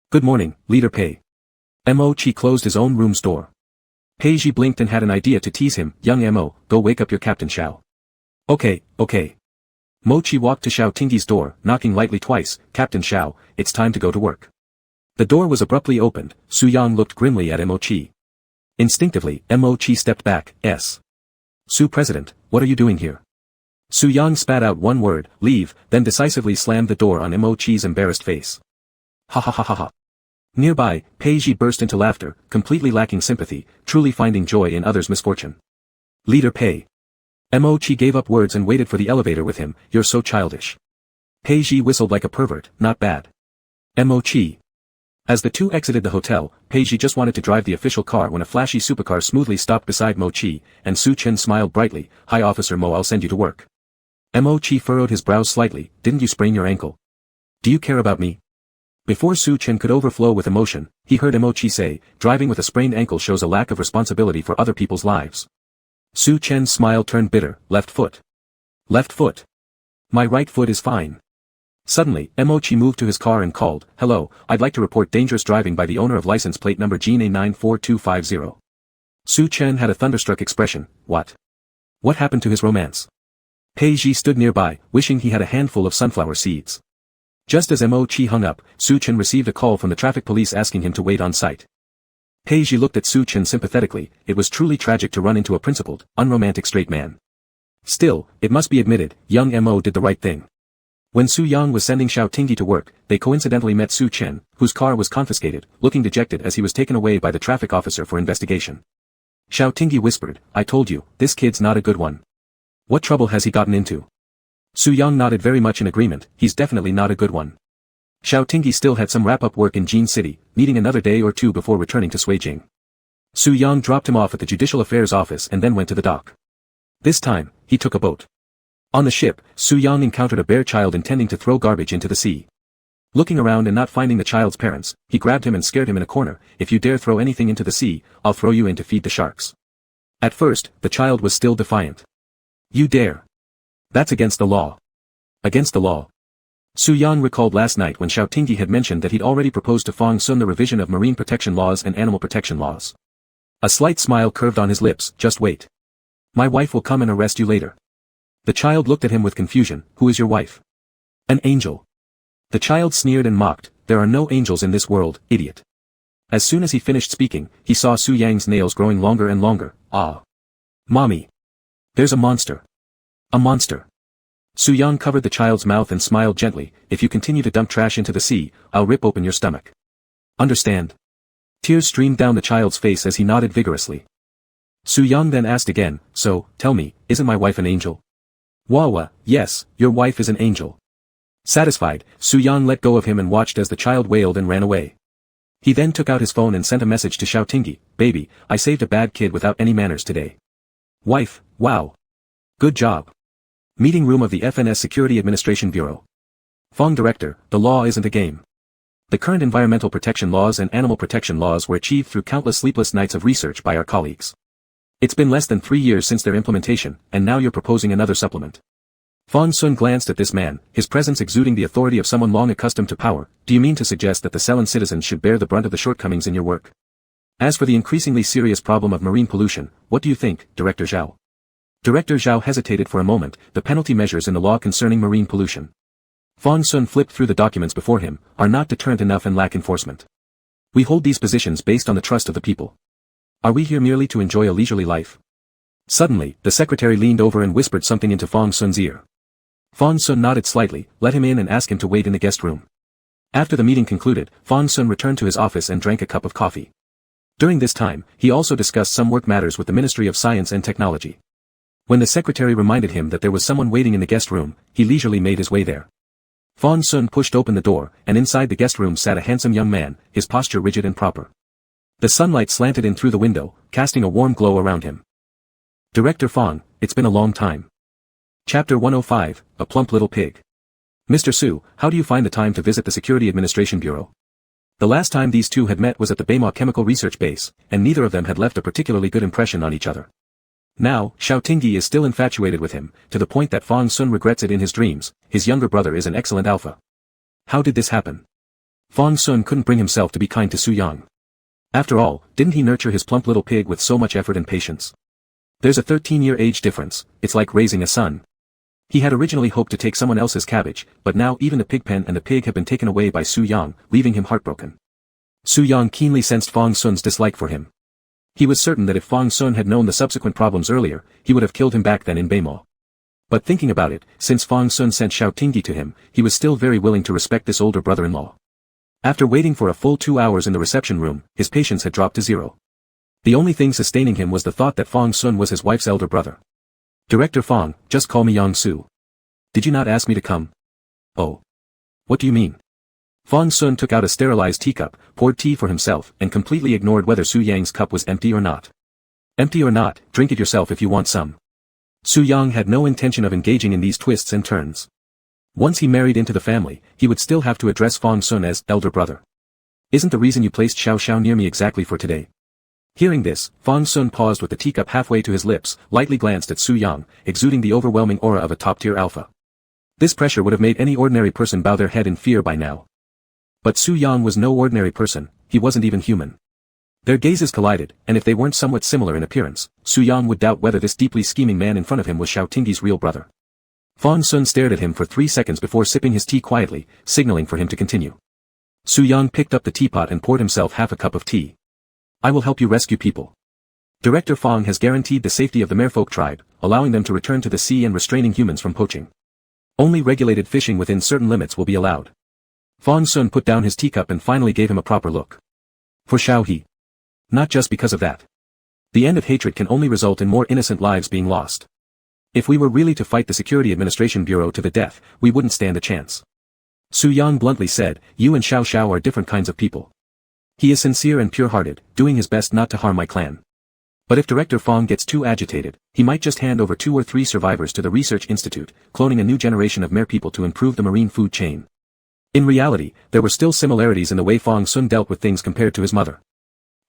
Good morning, Leader Pei. Mo Chi closed his own room's door. Pei Ji blinked and had an idea to tease him. Young Mo, go wake up your Captain Xiao. Okay. Mo Chi walked to Xiao Tingyi's door, knocking lightly twice. Captain Xiao, it's time to go to work. The door was abruptly opened. Su Yang looked grimly at Mo Chi. Instinctively, Mo Chi stepped back. Su President, what are you doing here? Su Yang spat out one word, leave, then decisively slammed the door on Mo Chi's embarrassed face. Ha ha ha ha ha. Nearby, Pei Ji burst into laughter, completely lacking sympathy, truly finding joy in others' misfortune. Leader Pei. Mo Chi gave up words and waited for the elevator with him. You're so childish. Pei Ji whistled like a pervert. Not bad. Mo Chi. As the two exited the hotel, Pei Ji just wanted to drive the official car when a flashy supercar smoothly stopped beside Mo Chi, and Su Chen smiled brightly. Hi Officer Mo, I'll send you to work. Mo Chi furrowed his brows slightly. Didn't you sprain your ankle? Do you care about me? Before Su Chen could overflow with emotion, he heard Mo Chi say, driving with a sprained ankle shows a lack of responsibility for other people's lives. Su Chen's smile turned bitter. Left foot. Left foot. My right foot is fine. Suddenly, Mo Chi moved to his car and called, hello, I'd like to report dangerous driving by the owner of license plate number GNA94250. Su Chen had a thunderstruck expression. What? What happened to his romance? Pei Ji stood nearby, wishing he had a handful of sunflower seeds. Just as Mo Chi hung up, Su Chen received a call from the traffic police asking him to wait on site. Pei Ji looked at Su Chen sympathetically. It was truly tragic to run into a principled, unromantic straight man. Still, it must be admitted, young Mo did the right thing. When Su Yang was sending Xiao Tingyi to work, they coincidentally met Su Chen, whose car was confiscated, looking dejected as he was taken away by the traffic officer for investigation. Xiao Tingyi whispered, I told you, this kid's not a good one. What trouble has he gotten into? Su Yang nodded very much in agreement. He's definitely not a good one. Xiao Tingyi still had some wrap-up work in Jin City, needing another day or two before returning to Suijing. Su Yang dropped him off at the Judicial Affairs office and then went to the dock. This time, he took a boat. On the ship, Su Yang encountered a bare child intending to throw garbage into the sea. Looking around and not finding the child's parents, he grabbed him and scared him in a corner. If you dare throw anything into the sea, I'll throw you in to feed the sharks. At first, the child was still defiant. You dare? That's against the law. Against the law. Su Yang recalled last night when Xiao Tingyi had mentioned that he'd already proposed to Fong Sun the revision of marine protection laws and animal protection laws. A slight smile curved on his lips. Just wait. My wife will come and arrest you later. The child looked at him with confusion. Who is your wife? An angel. The child sneered and mocked. There are no angels in this world, idiot. As soon as he finished speaking, he saw Su Yang's nails growing longer and longer. Ah. Mommy. There's a monster. A monster. Su Yang covered the child's mouth and smiled gently. If you continue to dump trash into the sea, I'll rip open your stomach. Understand? Tears streamed down the child's face as he nodded vigorously. Su Yang then asked again, so, tell me, isn't my wife an angel? Wawa, yes, your wife is an angel. Satisfied, Su Yang let go of him and watched as the child wailed and ran away. He then took out his phone and sent a message to Xiao Tingyi, baby, I saved a bad kid without any manners today. Wife, wow. Good job. Meeting room of the FNS Security Administration Bureau. Fong Director, the law isn't a game. The current environmental protection laws and animal protection laws were achieved through countless sleepless nights of research by our colleagues. It's been less than 3 years since their implementation, and now you're proposing another supplement. Fong Sun glanced at this man, his presence exuding the authority of someone long accustomed to power. Do you mean to suggest that the Ceylon citizens should bear the brunt of the shortcomings in your work? As for the increasingly serious problem of marine pollution, what do you think, Director Zhao? Director Zhao hesitated for a moment. The penalty measures in the law concerning marine pollution. Fong Sun flipped through the documents before him, are not deterrent enough and lack enforcement. We hold these positions based on the trust of the people. Are we here merely to enjoy a leisurely life? Suddenly, the secretary leaned over and whispered something into Fong Sun's ear. Fong Sun nodded slightly, let him in and asked him to wait in the guest room. After the meeting concluded, Fong Sun returned to his office and drank a cup of coffee. During this time, he also discussed some work matters with the Ministry of Science and Technology. When the secretary reminded him that there was someone waiting in the guest room, he leisurely made his way there. Fong Sun pushed open the door, and inside the guest room sat a handsome young man, his posture rigid and proper. The sunlight slanted in through the window, casting a warm glow around him. Director Fong, it's been a long time. Chapter 105, A Plump Little Pig. Mr. Su, how do you find the time to visit the Security Administration Bureau? The last time these two had met was at the Beimo Chemical Research Base, and neither of them had left a particularly good impression on each other. Now, Xiao Tingyi is still infatuated with him, to the point that Fong Sun regrets it in his dreams. His younger brother is an excellent alpha. How did this happen? Fong Sun couldn't bring himself to be kind to Su Yang. After all, didn't he nurture his plump little pig with so much effort and patience? There's a 13-year age difference, it's like raising a son. He had originally hoped to take someone else's cabbage, but now even the pig pen and the pig have been taken away by Su Yang, leaving him heartbroken. Su Yang keenly sensed Fong Sun's dislike for him. He was certain that if Fong Sun had known the subsequent problems earlier, he would have killed him back then in Beimo. But thinking about it, since Fong Sun sent Xiao Tingyi to him, he was still very willing to respect this older brother-in-law. After waiting for a full 2 hours in the reception room, his patience had dropped to 0. The only thing sustaining him was the thought that Fong Sun was his wife's elder brother. Director Fong, just call me Yang Su. Did you not ask me to come? Oh. What do you mean? Fong Sun took out a sterilized teacup, poured tea for himself, and completely ignored whether Su Yang's cup was empty or not. Empty or not, drink it yourself if you want some. Su Yang had no intention of engaging in these twists and turns. Once he married into the family, he would still have to address Fong Sun as elder brother. Isn't the reason you placed Xiao Xiao near me exactly for today? Hearing this, Fong Sun paused with the teacup halfway to his lips, lightly glanced at Su Yang, exuding the overwhelming aura of a top-tier alpha. This pressure would have made any ordinary person bow their head in fear by now. But Su Yang was no ordinary person, he wasn't even human. Their gazes collided, and if they weren't somewhat similar in appearance, Su Yang would doubt whether this deeply scheming man in front of him was Xiao Tingyi's real brother. Fong Sun stared at him for 3 seconds before sipping his tea quietly, signaling for him to continue. Su Yang picked up the teapot and poured himself half a cup of tea. I will help you rescue people. Director Fong has guaranteed the safety of the merfolk tribe, allowing them to return to the sea and restraining humans from poaching. Only regulated fishing within certain limits will be allowed. Fong Sun put down his teacup and finally gave him a proper look. For Xiao He. Not just because of that. The end of hatred can only result in more innocent lives being lost. If we were really to fight the Security Administration Bureau to the death, we wouldn't stand a chance. Su Yang bluntly said, you and Xiao Xiao are different kinds of people. He is sincere and pure-hearted, doing his best not to harm my clan. But if Director Fong gets too agitated, he might just hand over 2 or 3 survivors to the Research Institute, cloning a new generation of mere people to improve the marine food chain. In reality, there were still similarities in the way Fong Sun dealt with things compared to his mother.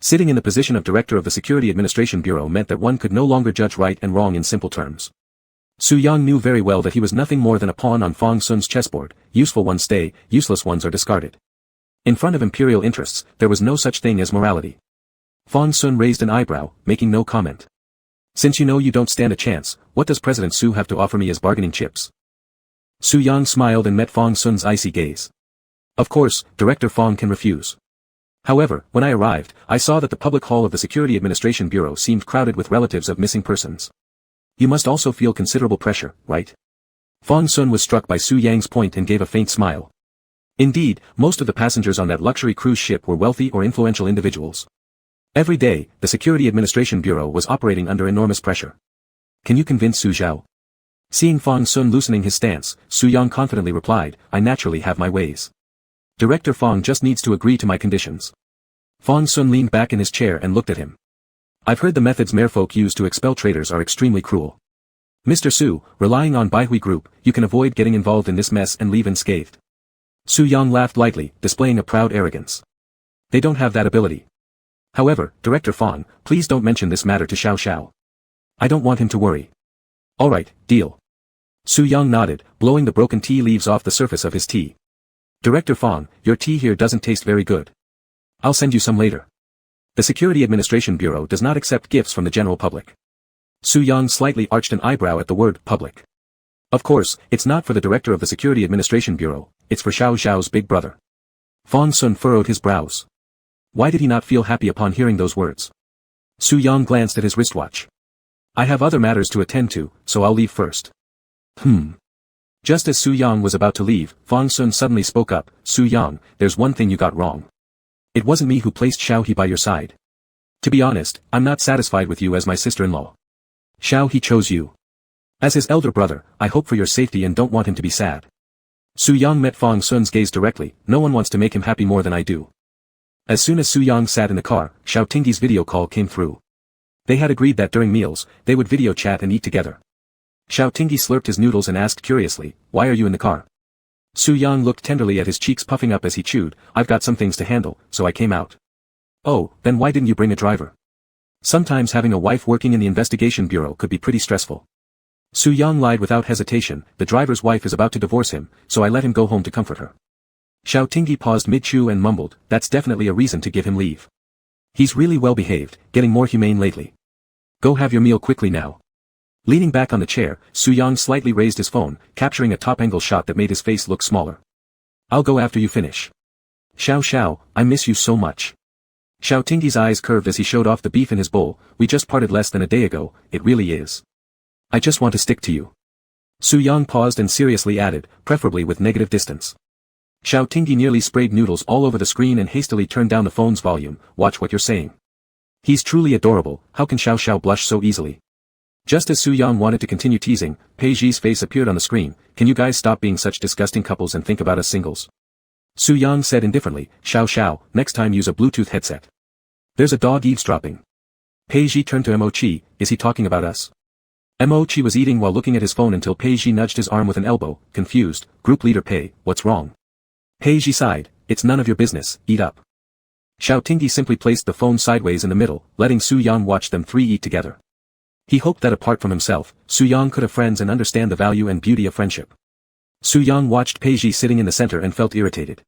Sitting in the position of director of the Security Administration Bureau meant that one could no longer judge right and wrong in simple terms. Su Yang knew very well that he was nothing more than a pawn on Fong Sun's chessboard, useful ones stay, useless ones are discarded. In front of imperial interests, there was no such thing as morality. Fong Sun raised an eyebrow, making no comment. Since you know you don't stand a chance, what does President Su have to offer me as bargaining chips? Su Yang smiled and met Fong Sun's icy gaze. Of course, Director Fong can refuse. However, when I arrived, I saw that the public hall of the Security Administration Bureau seemed crowded with relatives of missing persons. You must also feel considerable pressure, right? Fong Sun was struck by Su Yang's point and gave a faint smile. Indeed, most of the passengers on that luxury cruise ship were wealthy or influential individuals. Every day, the Security Administration Bureau was operating under enormous pressure. Can you convince Su Zhao? Seeing Fong Sun loosening his stance, Su Yang confidently replied, I naturally have my ways. Director Fong just needs to agree to my conditions. Fong Sun leaned back in his chair and looked at him. I've heard the methods merfolk use to expel traitors are extremely cruel. Mr. Su, relying on Baihui Group, you can avoid getting involved in this mess and leave unscathed. Su Yang laughed lightly, displaying a proud arrogance. They don't have that ability. However, Director Fong, please don't mention this matter to Xiao Xiao. I don't want him to worry. Alright, deal. Su Yang nodded, blowing the broken tea leaves off the surface of his tea. Director Fong, your tea here doesn't taste very good. I'll send you some later. The Security Administration Bureau does not accept gifts from the general public. Su Yang slightly arched an eyebrow at the word public. Of course, it's not for the director of the Security Administration Bureau, it's for Xiao Xiao's big brother. Fong Sun furrowed his brows. Why did he not feel happy upon hearing those words? Su Yang glanced at his wristwatch. I have other matters to attend to, so I'll leave first. Just as Su Yang was about to leave, Fong Sun suddenly spoke up, Su Yang, there's one thing you got wrong. It wasn't me who placed Xiao He by your side. To be honest, I'm not satisfied with you as my sister-in-law. Xiao He chose you. As his elder brother, I hope for your safety and don't want him to be sad. Su Yang met Fong Sun's gaze directly, no one wants to make him happy more than I do. As soon as Su Yang sat in the car, Xiao Tingyi's video call came through. They had agreed that during meals, they would video chat and eat together. Xiao Tingyi slurped his noodles and asked curiously, why are you in the car? Su Yang looked tenderly at his cheeks puffing up as he chewed, I've got some things to handle, so I came out. Oh, then why didn't you bring a driver? Sometimes having a wife working in the investigation bureau could be pretty stressful. Su Yang lied without hesitation, the driver's wife is about to divorce him, so I let him go home to comfort her. Xiao Tingyi paused mid-chew and mumbled, that's definitely a reason to give him leave. He's really well behaved, getting more humane lately. Go have your meal quickly now. Leaning back on the chair, Su Yang slightly raised his phone, capturing a top-angle shot that made his face look smaller. I'll go after you finish. Xiao Xiao, I miss you so much. Xiao Tingyi's eyes curved as he showed off the beef in his bowl, we just parted less than a day ago, it really is. I just want to stick to you. Su Yang paused and seriously added, preferably with negative distance. Xiao Tingyi nearly sprayed noodles all over the screen and hastily turned down the phone's volume, watch what you're saying. He's truly adorable, how can Xiao Xiao blush so easily? Just as Su Yang wanted to continue teasing, Pei Zhi's face appeared on the screen, can you guys stop being such disgusting couples and think about us singles? Su Yang said indifferently, Xiao Xiao, next time use a Bluetooth headset. There's a dog eavesdropping. Pei Zhi turned to Mo Chi, is he talking about us? Mo Chi was eating while looking at his phone until Pei Zhi nudged his arm with an elbow, confused, group leader Pei, what's wrong? Pei Zhi sighed, it's none of your business, eat up. Xiao Tingyi simply placed the phone sideways in the middle, letting Su Yang watch them three eat together. He hoped that apart from himself, Su Yang could have friends and understand the value and beauty of friendship. Su Yang watched Pei Zhi sitting in the center and felt irritated.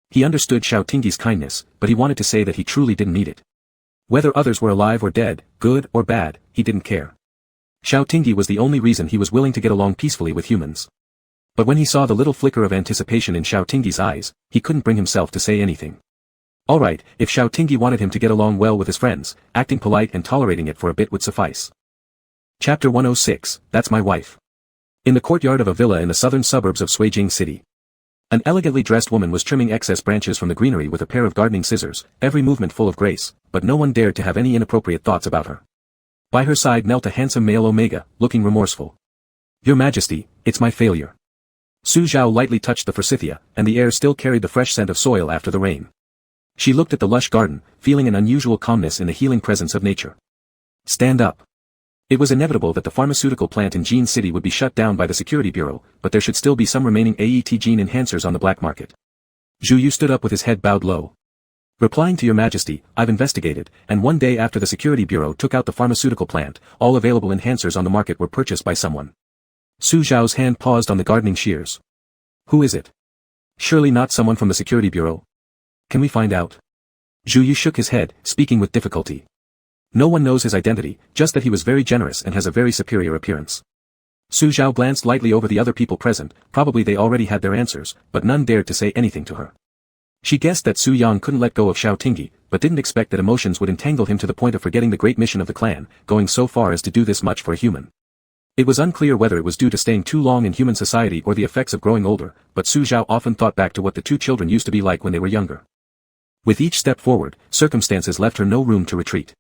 He understood Xiao Tingyi's kindness, but he wanted to say that he truly didn't need it. Whether others were alive or dead, good or bad, he didn't care. Xiao Tingyi was the only reason he was willing to get along peacefully with humans. But when he saw the little flicker of anticipation in Xiao Tingyi's eyes, he couldn't bring himself to say anything. Alright, if Xiao Tingyi wanted him to get along well with his friends, acting polite and tolerating it for a bit would suffice. Chapter 106, That's My Wife. In the courtyard of a villa in the southern suburbs of Suijing City. An elegantly dressed woman was trimming excess branches from the greenery with a pair of gardening scissors, every movement full of grace, but no one dared to have any inappropriate thoughts about her. By her side knelt a handsome male Omega, looking remorseful. Your Majesty, it's my failure. Su Zhao lightly touched the forsythia, and the air still carried the fresh scent of soil after the rain. She looked at the lush garden, feeling an unusual calmness in the healing presence of nature. Stand up. It was inevitable that the pharmaceutical plant in Gene City would be shut down by the Security Bureau, but there should still be some remaining AET gene enhancers on the black market. Zhu Yu stood up with his head bowed low. Replying to Your Majesty, I've investigated, and one day after the Security Bureau took out the pharmaceutical plant, all available enhancers on the market were purchased by someone. Su Zhao's hand paused on the gardening shears. Who is it? Surely not someone from the Security Bureau. Can we find out? Zhu Yu shook his head, speaking with difficulty. No one knows his identity, just that he was very generous and has a very superior appearance. Su Zhao glanced lightly over the other people present, probably they already had their answers, but none dared to say anything to her. She guessed that Su Yang couldn't let go of Xiao Tingyi, but didn't expect that emotions would entangle him to the point of forgetting the great mission of the clan, going so far as to do this much for a human. It was unclear whether it was due to staying too long in human society or the effects of growing older, but Su Zhao often thought back to what the two children used to be like when they were younger. With each step forward, circumstances left her no room to retreat.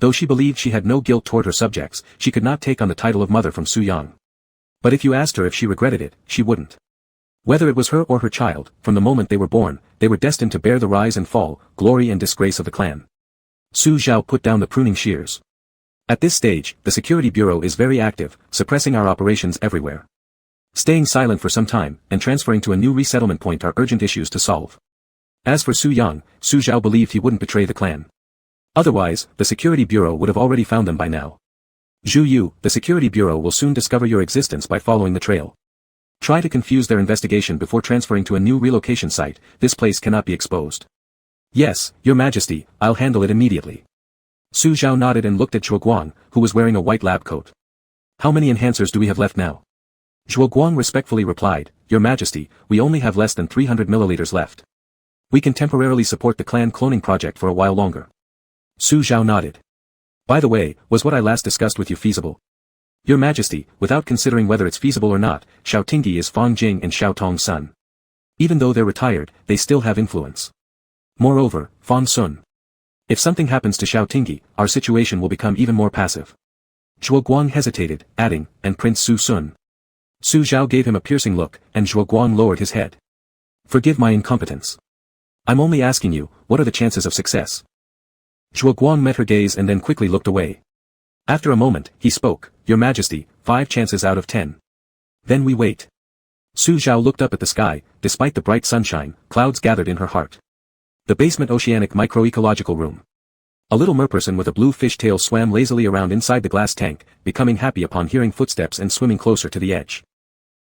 Though she believed she had no guilt toward her subjects, she could not take on the title of mother from Su Yang. But if you asked her if she regretted it, she wouldn't. Whether it was her or her child, from the moment they were born, they were destined to bear the rise and fall, glory and disgrace of the clan. Su Zhao put down the pruning shears. At this stage, the security bureau is very active, suppressing our operations everywhere. Staying silent for some time, and transferring to a new resettlement point are urgent issues to solve. As for Su Yang, Su Zhao believed he wouldn't betray the clan. Otherwise, the security bureau would have already found them by now. Zhu Yu, the security bureau will soon discover your existence by following the trail. Try to confuse their investigation before transferring to a new relocation site, this place cannot be exposed. Yes, Your Majesty, I'll handle it immediately. Su Zhao nodded and looked at Zhuoguang, who was wearing a white lab coat. How many enhancers do we have left now? Zhuoguang respectfully replied, Your Majesty, we only have less than 300 milliliters left. We can temporarily support the clan cloning project for a while longer. Su Zhao nodded. By the way, was what I last discussed with you feasible? Your Majesty, without considering whether it's feasible or not, Xiao Tingyi is Fang Jing and Xiao Tong's son. Even though they're retired, they still have influence. Moreover, Fang Sun. If something happens to Xiao Tingyi, our situation will become even more passive. Zhuoguang hesitated, adding, and Prince Su Sun. Su Zhao gave him a piercing look, and Zhuoguang lowered his head. Forgive my incompetence. I'm only asking you, what are the chances of success? Zhuoguang met her gaze and then quickly looked away. After a moment, he spoke, Your Majesty, 5 chances out of 10. Then we wait. Su Zhao looked up at the sky, despite the bright sunshine, clouds gathered in her heart. The basement oceanic microecological room. A little merperson with a blue fish tail swam lazily around inside the glass tank, becoming happy upon hearing footsteps and swimming closer to the edge.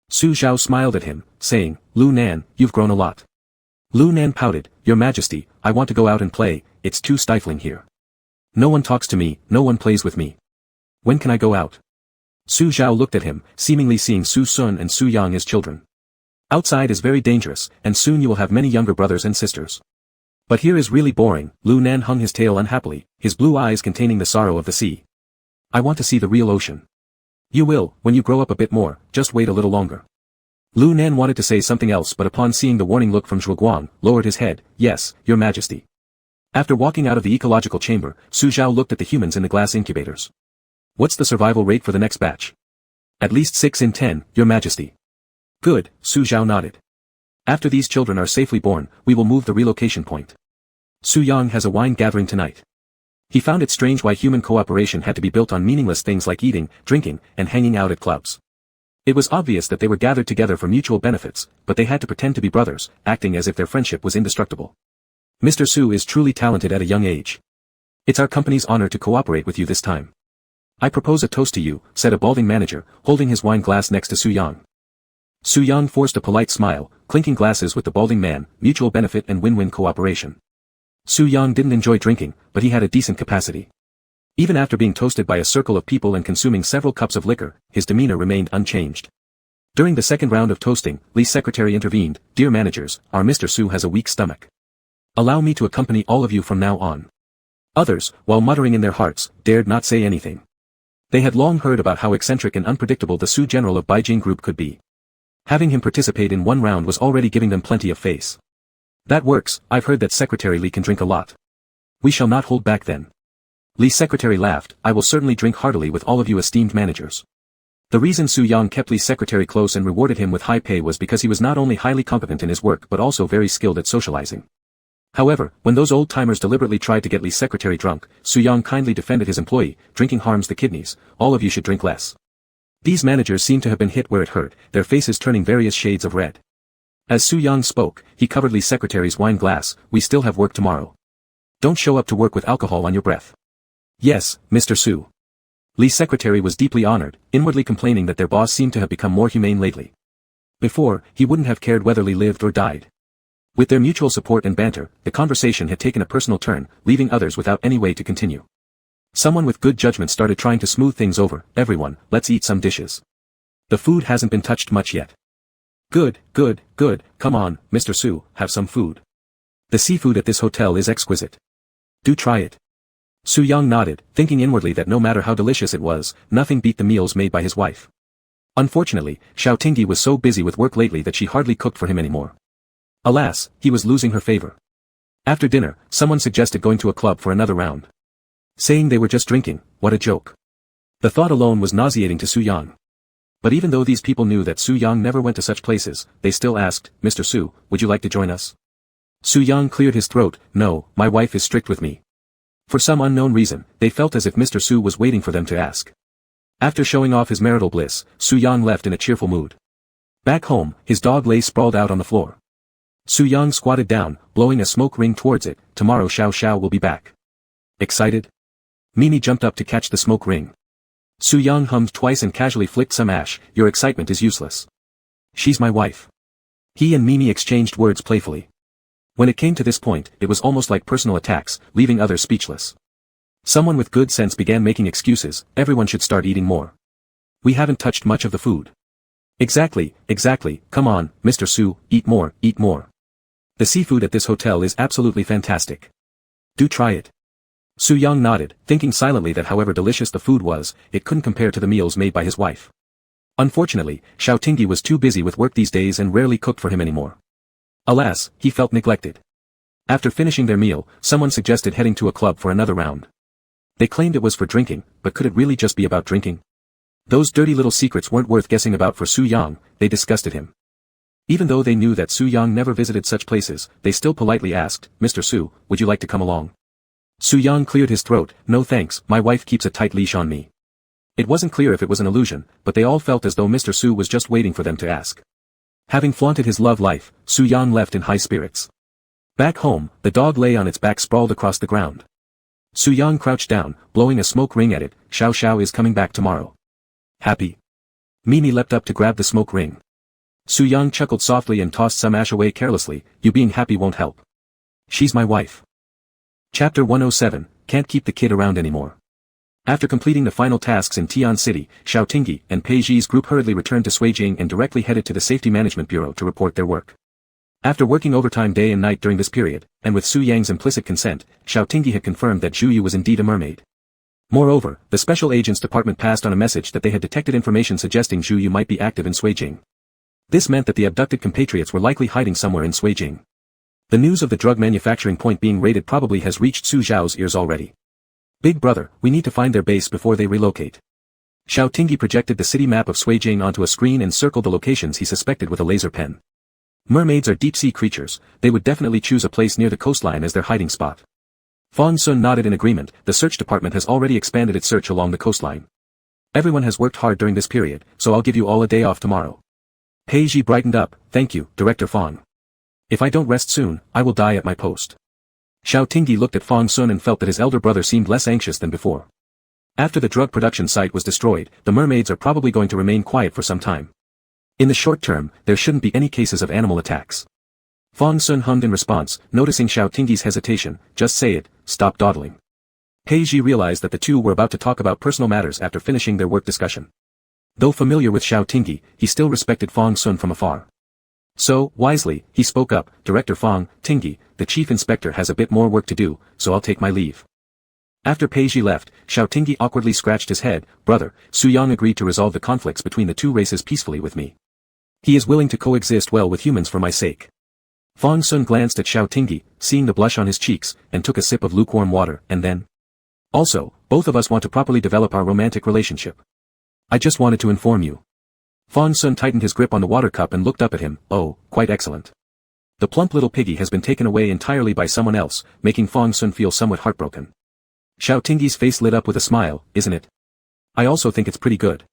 Su Zhao smiled at him, saying, Lu Nan, you've grown a lot. Lu Nan pouted, Your Majesty, I want to go out and play, it's too stifling here. No one talks to me, no one plays with me. When can I go out? Su Zhao looked at him, seemingly seeing Su Sun and Su Yang as children. Outside is very dangerous, and soon you will have many younger brothers and sisters. But here is really boring, Lu Nan hung his tail unhappily, his blue eyes containing the sorrow of the sea. I want to see the real ocean. You will, when you grow up a bit more, just wait a little longer. Lu Nan wanted to say something else but upon seeing the warning look from Zhuoguang, lowered his head, Yes, Your Majesty. After walking out of the ecological chamber, Su Zhao looked at the humans in the glass incubators. What's the survival rate for the next batch? At least 6 in 10, Your Majesty. Good, Su Zhao nodded. After these children are safely born, we will move the relocation point. Su Yang has a wine gathering tonight. He found it strange why human cooperation had to be built on meaningless things like eating, drinking, and hanging out at clubs. It was obvious that they were gathered together for mutual benefits, but they had to pretend to be brothers, acting as if their friendship was indestructible. Mr. Su is truly talented at a young age. It's our company's honor to cooperate with you this time. I propose a toast to you, said a balding manager, holding his wine glass next to Su Yang. Su Yang forced a polite smile, clinking glasses with the balding man, mutual benefit and win-win cooperation. Su Yang didn't enjoy drinking, but he had a decent capacity. Even after being toasted by a circle of people and consuming several cups of liquor, his demeanor remained unchanged. During the second round of toasting, Li's secretary intervened, Dear managers, our Mr. Su has a weak stomach. Allow me to accompany all of you from now on. Others, while muttering in their hearts, dared not say anything. They had long heard about how eccentric and unpredictable the Su general of Beijing group could be. Having him participate in one round was already giving them plenty of face. That works, I've heard that Secretary Li can drink a lot. We shall not hold back then. Li's secretary laughed, I will certainly drink heartily with all of you esteemed managers. The reason Su Yang kept Li's secretary close and rewarded him with high pay was because he was not only highly competent in his work but also very skilled at socializing. However, when those old-timers deliberately tried to get Li's secretary drunk, Su Yang kindly defended his employee, drinking harms the kidneys, all of you should drink less. These managers seemed to have been hit where it hurt, their faces turning various shades of red. As Su Yang spoke, he covered Li's secretary's wine glass, we still have work tomorrow. Don't show up to work with alcohol on your breath. Yes, Mr. Su. Li's secretary was deeply honored, inwardly complaining that their boss seemed to have become more humane lately. Before, he wouldn't have cared whether Li lived or died. With their mutual support and banter, the conversation had taken a personal turn, leaving others without any way to continue. Someone with good judgment started trying to smooth things over. Everyone, let's eat some dishes. The food hasn't been touched much yet. Good, good, good, come on, Mr. Su, have some food. The seafood at this hotel is exquisite. Do try it. Su Yang nodded, thinking inwardly that no matter how delicious it was, nothing beat the meals made by his wife. Unfortunately, Xiao Tingyi was so busy with work lately that she hardly cooked for him anymore. Alas, he was losing her favor. After dinner, someone suggested going to a club for another round. Saying they were just drinking, what a joke. The thought alone was nauseating to Su Yang. But even though these people knew that Su Yang never went to such places, they still asked, Mr. Su, would you like to join us? Su Yang cleared his throat, no, my wife is strict with me. For some unknown reason, they felt as if Mr. Su was waiting for them to ask. After showing off his marital bliss, Su Yang left in a cheerful mood. Back home, his dog lay sprawled out on the floor. Su Yang squatted down, blowing a smoke ring towards it. Tomorrow Xiao Xiao will be back. Excited? Mimi jumped up to catch the smoke ring. Su Yang hummed twice and casually flicked some ash. Your excitement is useless. She's my wife. He and Mimi exchanged words playfully. When it came to this point, it was almost like personal attacks, leaving others speechless. Someone with good sense began making excuses. Everyone should start eating more. We haven't touched much of the food. Exactly, exactly, come on, Mr. Su, eat more, eat more. The seafood at this hotel is absolutely fantastic. Do try it. Su Yang nodded, thinking silently that however delicious the food was, it couldn't compare to the meals made by his wife. Unfortunately, Xiao Tingyi was too busy with work these days and rarely cooked for him anymore. Alas, he felt neglected. After finishing their meal, someone suggested heading to a club for another round. They claimed it was for drinking, but could it really just be about drinking? Those dirty little secrets weren't worth guessing about for Su Yang, they disgusted him. Even though they knew that Su Yang never visited such places, they still politely asked, Mr. Su, would you like to come along? Su Yang cleared his throat, no thanks, my wife keeps a tight leash on me. It wasn't clear if it was an illusion, but they all felt as though Mr. Su was just waiting for them to ask. Having flaunted his love life, Su Yang left in high spirits. Back home, the dog lay on its back sprawled across the ground. Su Yang crouched down, blowing a smoke ring at it. Xiao Xiao is coming back tomorrow. Happy. Mimi leapt up to grab the smoke ring. Su Yang chuckled softly and tossed some ash away carelessly. You being happy won't help. She's my wife. Chapter 107, Can't Keep the Kid Around Anymore. After completing the final tasks in Tian City, Xiao Tingyi and Pei Zhi's group hurriedly returned to Suijing and directly headed to the Safety Management Bureau to report their work. After working overtime day and night during this period, and with Su Yang's implicit consent, Xiao Tingyi had confirmed that Zhu Yu was indeed a mermaid. Moreover, the Special Agents Department passed on a message that they had detected information suggesting Zhu Yu might be active in Suijing. This meant that the abducted compatriots were likely hiding somewhere in Suijing. The news of the drug manufacturing point being raided probably has reached Su Zhao's ears already. Big brother, we need to find their base before they relocate. Xiao Tingyi projected the city map of Suijing onto a screen and circled the locations he suspected with a laser pen. Mermaids are deep-sea creatures, they would definitely choose a place near the coastline as their hiding spot. Fang Sun nodded in agreement. The search department has already expanded its search along the coastline. Everyone has worked hard during this period, so I'll give you all a day off tomorrow. Pei Zhi brightened up, thank you, Director Fang. If I don't rest soon, I will die at my post. Xiao Tingyi looked at Fang Sun and felt that his elder brother seemed less anxious than before. After the drug production site was destroyed, the mermaids are probably going to remain quiet for some time. In the short term, there shouldn't be any cases of animal attacks. Fang Sun hummed in response, noticing Xiao Tingyi's hesitation, just say it, stop dawdling. Pei Zhi realized that the two were about to talk about personal matters after finishing their work discussion. Though familiar with Xiao Tingyi, he still respected Fang Sun from afar. So, wisely, he spoke up, Director Fang, Tingyi, the chief inspector has a bit more work to do, so I'll take my leave. After Pei Zhi left, Xiao Tingyi awkwardly scratched his head, brother, Su Yang agreed to resolve the conflicts between the two races peacefully with me. He is willing to coexist well with humans for my sake. Fang Sun glanced at Xiao Tingyi, seeing the blush on his cheeks, and took a sip of lukewarm water, and then. Also, both of us want to properly develop our romantic relationship. I just wanted to inform you. Fang Sun tightened his grip on the water cup and looked up at him, oh, quite excellent. The plump little piggy has been taken away entirely by someone else, making Fang Sun feel somewhat heartbroken. Xiao Tingyi's face lit up with a smile, isn't it? I also think it's pretty good.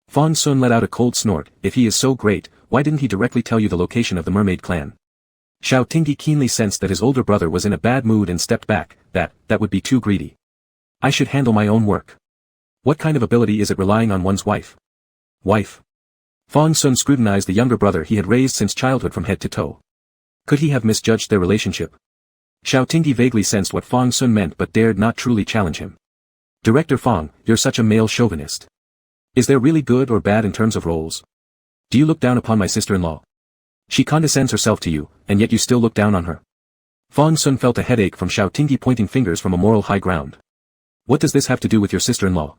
Fang Sun let out a cold snort, if he is so great, why didn't he directly tell you the location of the mermaid clan? Xiao Tingyi keenly sensed that his older brother was in a bad mood and stepped back, that would be too greedy. I should handle my own work. What kind of ability is it relying on one's wife? Wife. Fang Sun scrutinized the younger brother he had raised since childhood from head to toe. Could he have misjudged their relationship? Xiao Tingyi vaguely sensed what Fang Sun meant but dared not truly challenge him. Director Fong, you're such a male chauvinist. Is there really good or bad in terms of roles? Do you look down upon my sister-in-law? She condescends herself to you, and yet you still look down on her. Fong Sun felt a headache from Xiao Tingyi pointing fingers from a moral high ground. What does this have to do with your sister-in-law?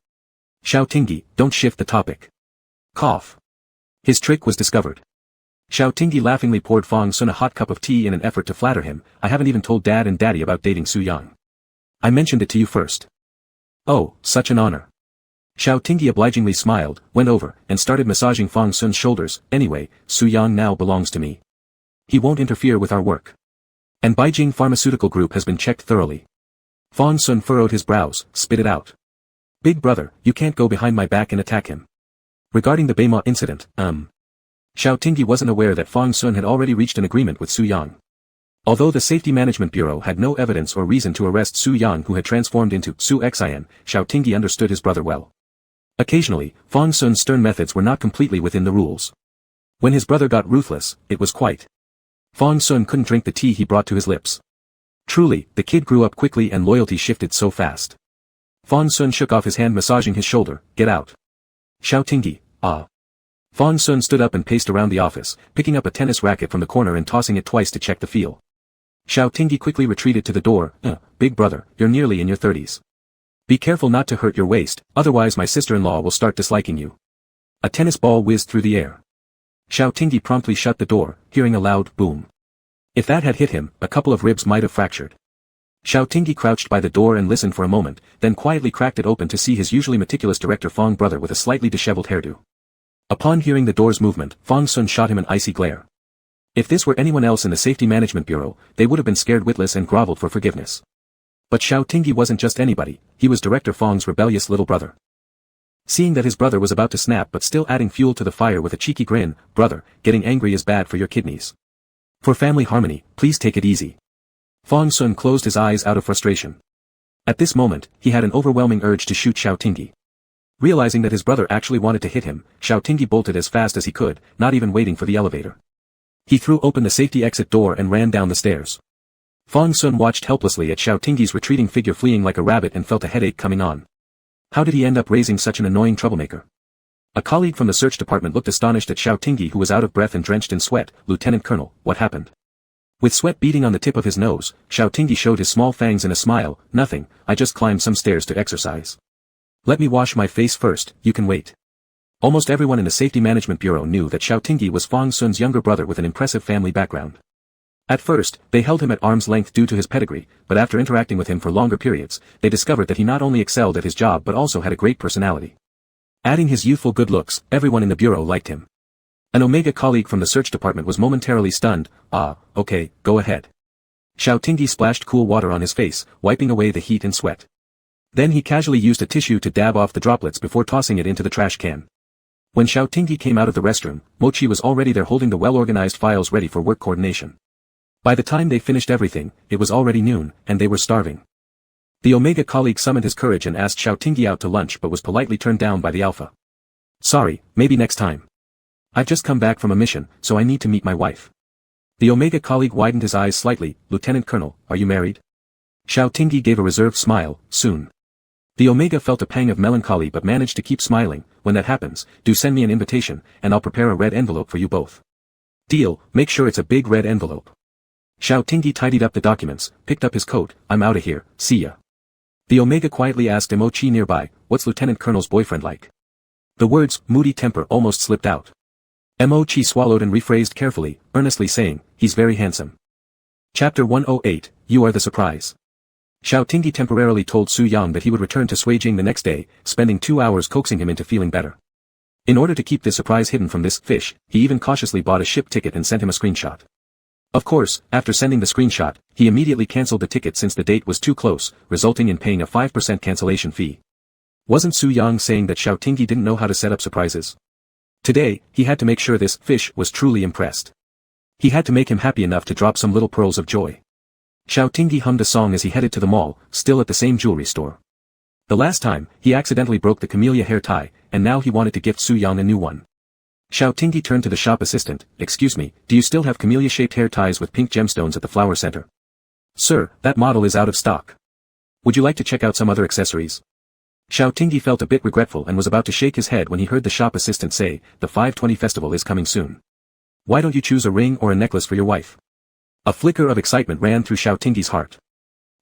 Xiao Tingyi, don't shift the topic. Cough. His trick was discovered. Xiao Tingyi laughingly poured Fong Sun a hot cup of tea in an effort to flatter him. I haven't even told Dad and Daddy about dating Su Yang. I mentioned it to you first. Oh, such an honor. Xiao Tingyi obligingly smiled, went over, and started massaging Fong Sun's shoulders. Anyway, Su Yang now belongs to me. He won't interfere with our work. And Beijing Pharmaceutical Group has been checked thoroughly. Fong Sun furrowed his brows, spit it out. Big brother, you can't go behind my back and attack him. Regarding the Beimo incident, Xiao Tingyi wasn't aware that Fong Sun had already reached an agreement with Su Yang. Although the Safety Management Bureau had no evidence or reason to arrest Su Yang, who had transformed into Su Xian, Xiao Tingyi understood his brother well. Occasionally, Fong Sun's stern methods were not completely within the rules. When his brother got ruthless, it was quite. Fong Sun couldn't drink the tea he brought to his lips. Truly, the kid grew up quickly and loyalty shifted so fast. Fong Sun shook off his hand, massaging his shoulder. Get out. Xiao Tingyi, ah. Fong Sun stood up and paced around the office, picking up a tennis racket from the corner and tossing it twice to check the feel. Xiao Tingyi quickly retreated to the door. Big brother, you're nearly in your 30s. Be careful not to hurt your waist, otherwise my sister-in-law will start disliking you. A tennis ball whizzed through the air. Xiao Tingyi promptly shut the door, hearing a loud boom. If that had hit him, a couple of ribs might have fractured. Xiao Tingyi crouched by the door and listened for a moment, then quietly cracked it open to see his usually meticulous Director Fong brother with a slightly disheveled hairdo. Upon hearing the door's movement, Fong Sun shot him an icy glare. If this were anyone else in the Safety Management Bureau, they would have been scared witless and groveled for forgiveness. But Xiao Tingyi wasn't just anybody, he was Director Fong's rebellious little brother. Seeing that his brother was about to snap but still adding fuel to the fire with a cheeky grin, brother, getting angry is bad for your kidneys. For family harmony, please take it easy. Fong Sun closed his eyes out of frustration. At this moment, he had an overwhelming urge to shoot Xiao Tingyi. Realizing that his brother actually wanted to hit him, Xiao Tingyi bolted as fast as he could, not even waiting for the elevator. He threw open the safety exit door and ran down the stairs. Fong Sun watched helplessly at Xiao Tingyi's retreating figure fleeing like a rabbit and felt a headache coming on. How did he end up raising such an annoying troublemaker? A colleague from the search department looked astonished at Xiao Tingyi, who was out of breath and drenched in sweat. Lieutenant Colonel, what happened? With sweat beading on the tip of his nose, Xiao Tingyi showed his small fangs in a smile. Nothing, I just climbed some stairs to exercise. Let me wash my face first, you can wait. Almost everyone in the Safety Management Bureau knew that Xiao Tingyi was Fong Sun's younger brother with an impressive family background. At first, they held him at arm's length due to his pedigree, but after interacting with him for longer periods, they discovered that he not only excelled at his job but also had a great personality. Adding his youthful good looks, everyone in the bureau liked him. An Omega colleague from the search department was momentarily stunned. Okay, go ahead. Xiao Tingyi splashed cool water on his face, wiping away the heat and sweat. Then he casually used a tissue to dab off the droplets before tossing it into the trash can. When Xiao Tingyi came out of the restroom, Mochi was already there holding the well-organized files ready for work coordination. By the time they finished everything, it was already noon, and they were starving. The Omega colleague summoned his courage and asked Xiao Tingyi out to lunch but was politely turned down by the Alpha. Sorry, maybe next time. I've just come back from a mission, so I need to meet my wife. The Omega colleague widened his eyes slightly. Lieutenant Colonel, are you married? Xiao Tingyi gave a reserved smile. Soon. The Omega felt a pang of melancholy but managed to keep smiling. When that happens, do send me an invitation, and I'll prepare a red envelope for you both. Deal, make sure it's a big red envelope. Xiao Tingyi tidied up the documents, picked up his coat. I'm outta here, see ya. The Omega quietly asked Emochi nearby, what's Lieutenant Colonel's boyfriend like? The words, moody temper, almost slipped out. Emochi swallowed and rephrased carefully, earnestly saying, he's very handsome. Chapter 108, You Are the Surprise. Xiao Tingyi temporarily told Su Yang that he would return to Suijing the next day, spending 2 hours coaxing him into feeling better. In order to keep this surprise hidden from this fish, he even cautiously bought a ship ticket and sent him a screenshot. Of course, after sending the screenshot, he immediately cancelled the ticket since the date was too close, resulting in paying a 5% cancellation fee. Wasn't Su Yang saying that Xiao Tingyi didn't know how to set up surprises? Today, he had to make sure this fish was truly impressed. He had to make him happy enough to drop some little pearls of joy. Xiao Tingyi hummed a song as he headed to the mall, still at the same jewelry store. The last time, he accidentally broke the camellia hair tie, and now he wanted to gift Su Yang a new one. Xiao Tingyi turned to the shop assistant. Excuse me, do you still have camellia-shaped hair ties with pink gemstones at the flower center? Sir, that model is out of stock. Would you like to check out some other accessories? Xiao Tingyi felt a bit regretful and was about to shake his head when he heard the shop assistant say, "The 520 festival is coming soon. Why don't you choose a ring or a necklace for your wife?" A flicker of excitement ran through Xiao Tingyi's heart.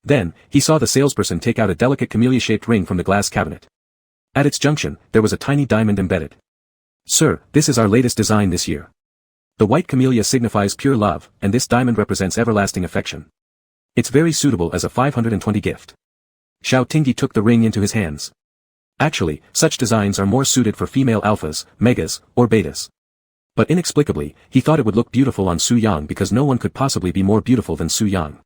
Then, he saw the salesperson take out a delicate camellia-shaped ring from the glass cabinet. At its junction, there was a tiny diamond embedded. "Sir, this is our latest design this year. The white camellia signifies pure love, and this diamond represents everlasting affection. It's very suitable as a 520 gift." Xiao Tingyi took the ring into his hands. Actually, such designs are more suited for female alphas, megas, or betas. But inexplicably, he thought it would look beautiful on Su Yang because no one could possibly be more beautiful than Su Yang.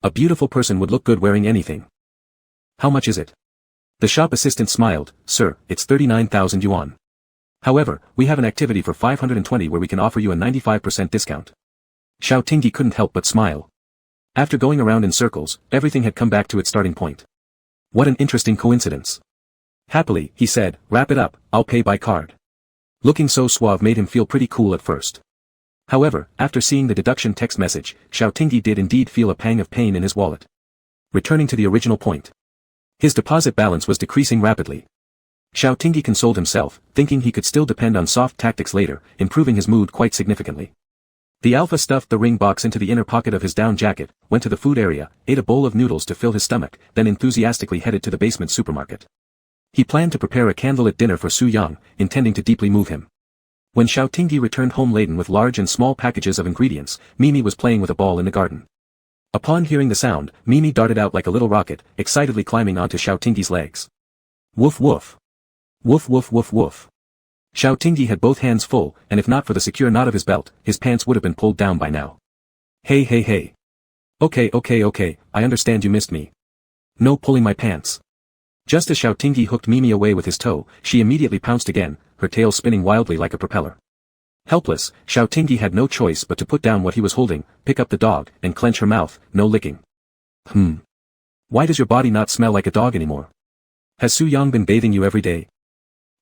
A beautiful person would look good wearing anything. "How much is it?" The shop assistant smiled. "Sir, it's 39,000 yuan. However, we have an activity for 520 where we can offer you a 95% discount." Xiao Tingyi couldn't help but smile. After going around in circles, everything had come back to its starting point. What an interesting coincidence. Happily, he said, "Wrap it up, I'll pay by card." Looking so suave made him feel pretty cool at first. However, after seeing the deduction text message, Xiao Tingyi did indeed feel a pang of pain in his wallet. Returning to the original point. His deposit balance was decreasing rapidly. Xiao Tingyi consoled himself, thinking he could still depend on soft tactics later, improving his mood quite significantly. The alpha stuffed the ring box into the inner pocket of his down jacket, went to the food area, ate a bowl of noodles to fill his stomach, then enthusiastically headed to the basement supermarket. He planned to prepare a candlelit dinner for Su Yang, intending to deeply move him. When Xiao Tingyi returned home laden with large and small packages of ingredients, Mimi was playing with a ball in the garden. Upon hearing the sound, Mimi darted out like a little rocket, excitedly climbing onto Xiao Tingyi's legs. Woof woof. Woof woof woof woof. Xiao Tingyi had both hands full, and if not for the secure knot of his belt, his pants would have been pulled down by now. "Hey hey hey. Okay, I understand you missed me. No pulling my pants." Just as Xiao Tingyi hooked Mimi away with his toe, she immediately pounced again, her tail spinning wildly like a propeller. Helpless, Xiao Tingyi had no choice but to put down what he was holding, pick up the dog, and clench her mouth, no licking. Why does your body not smell like a dog anymore? Has Su Yang been bathing you every day?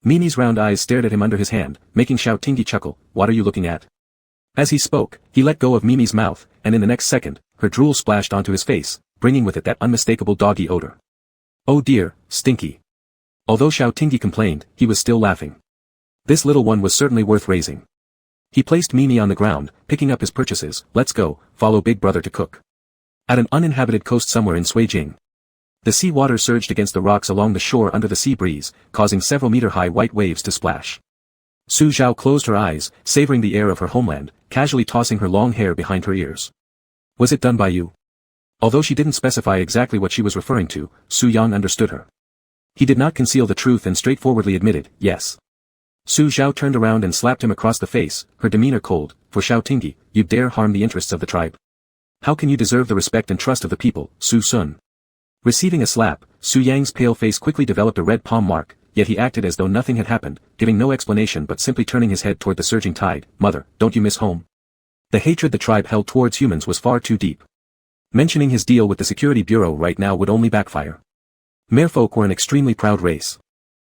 Mimi's round eyes stared at him under his hand, making Xiao Tingyi chuckle. "What are you looking at?" As he spoke, he let go of Mimi's mouth, and in the next second, her drool splashed onto his face, bringing with it that unmistakable doggy odor. "Oh dear, stinky." Although Xiao Tingyi complained, he was still laughing. This little one was certainly worth raising. He placed Mimi on the ground, picking up his purchases. "Let's go, follow Big Brother to cook." At an uninhabited coast somewhere in Suijing. The sea water surged against the rocks along the shore under the sea breeze, causing several meter-high white waves to splash. Su Zhao closed her eyes, savoring the air of her homeland, casually tossing her long hair behind her ears. "Was it done by you?" Although she didn't specify exactly what she was referring to, Su Yang understood her. He did not conceal the truth and straightforwardly admitted, "Yes." Su Zhao turned around and slapped him across the face, her demeanor cold. "For Xiao Tingyi, you dare harm the interests of the tribe. How can you deserve the respect and trust of the people, Su Sun?" Receiving a slap, Su Yang's pale face quickly developed a red palm mark, yet he acted as though nothing had happened, giving no explanation but simply turning his head toward the surging tide. "Mother, don't you miss home?" The hatred the tribe held towards humans was far too deep. Mentioning his deal with the security bureau right now would only backfire. Merfolk were an extremely proud race.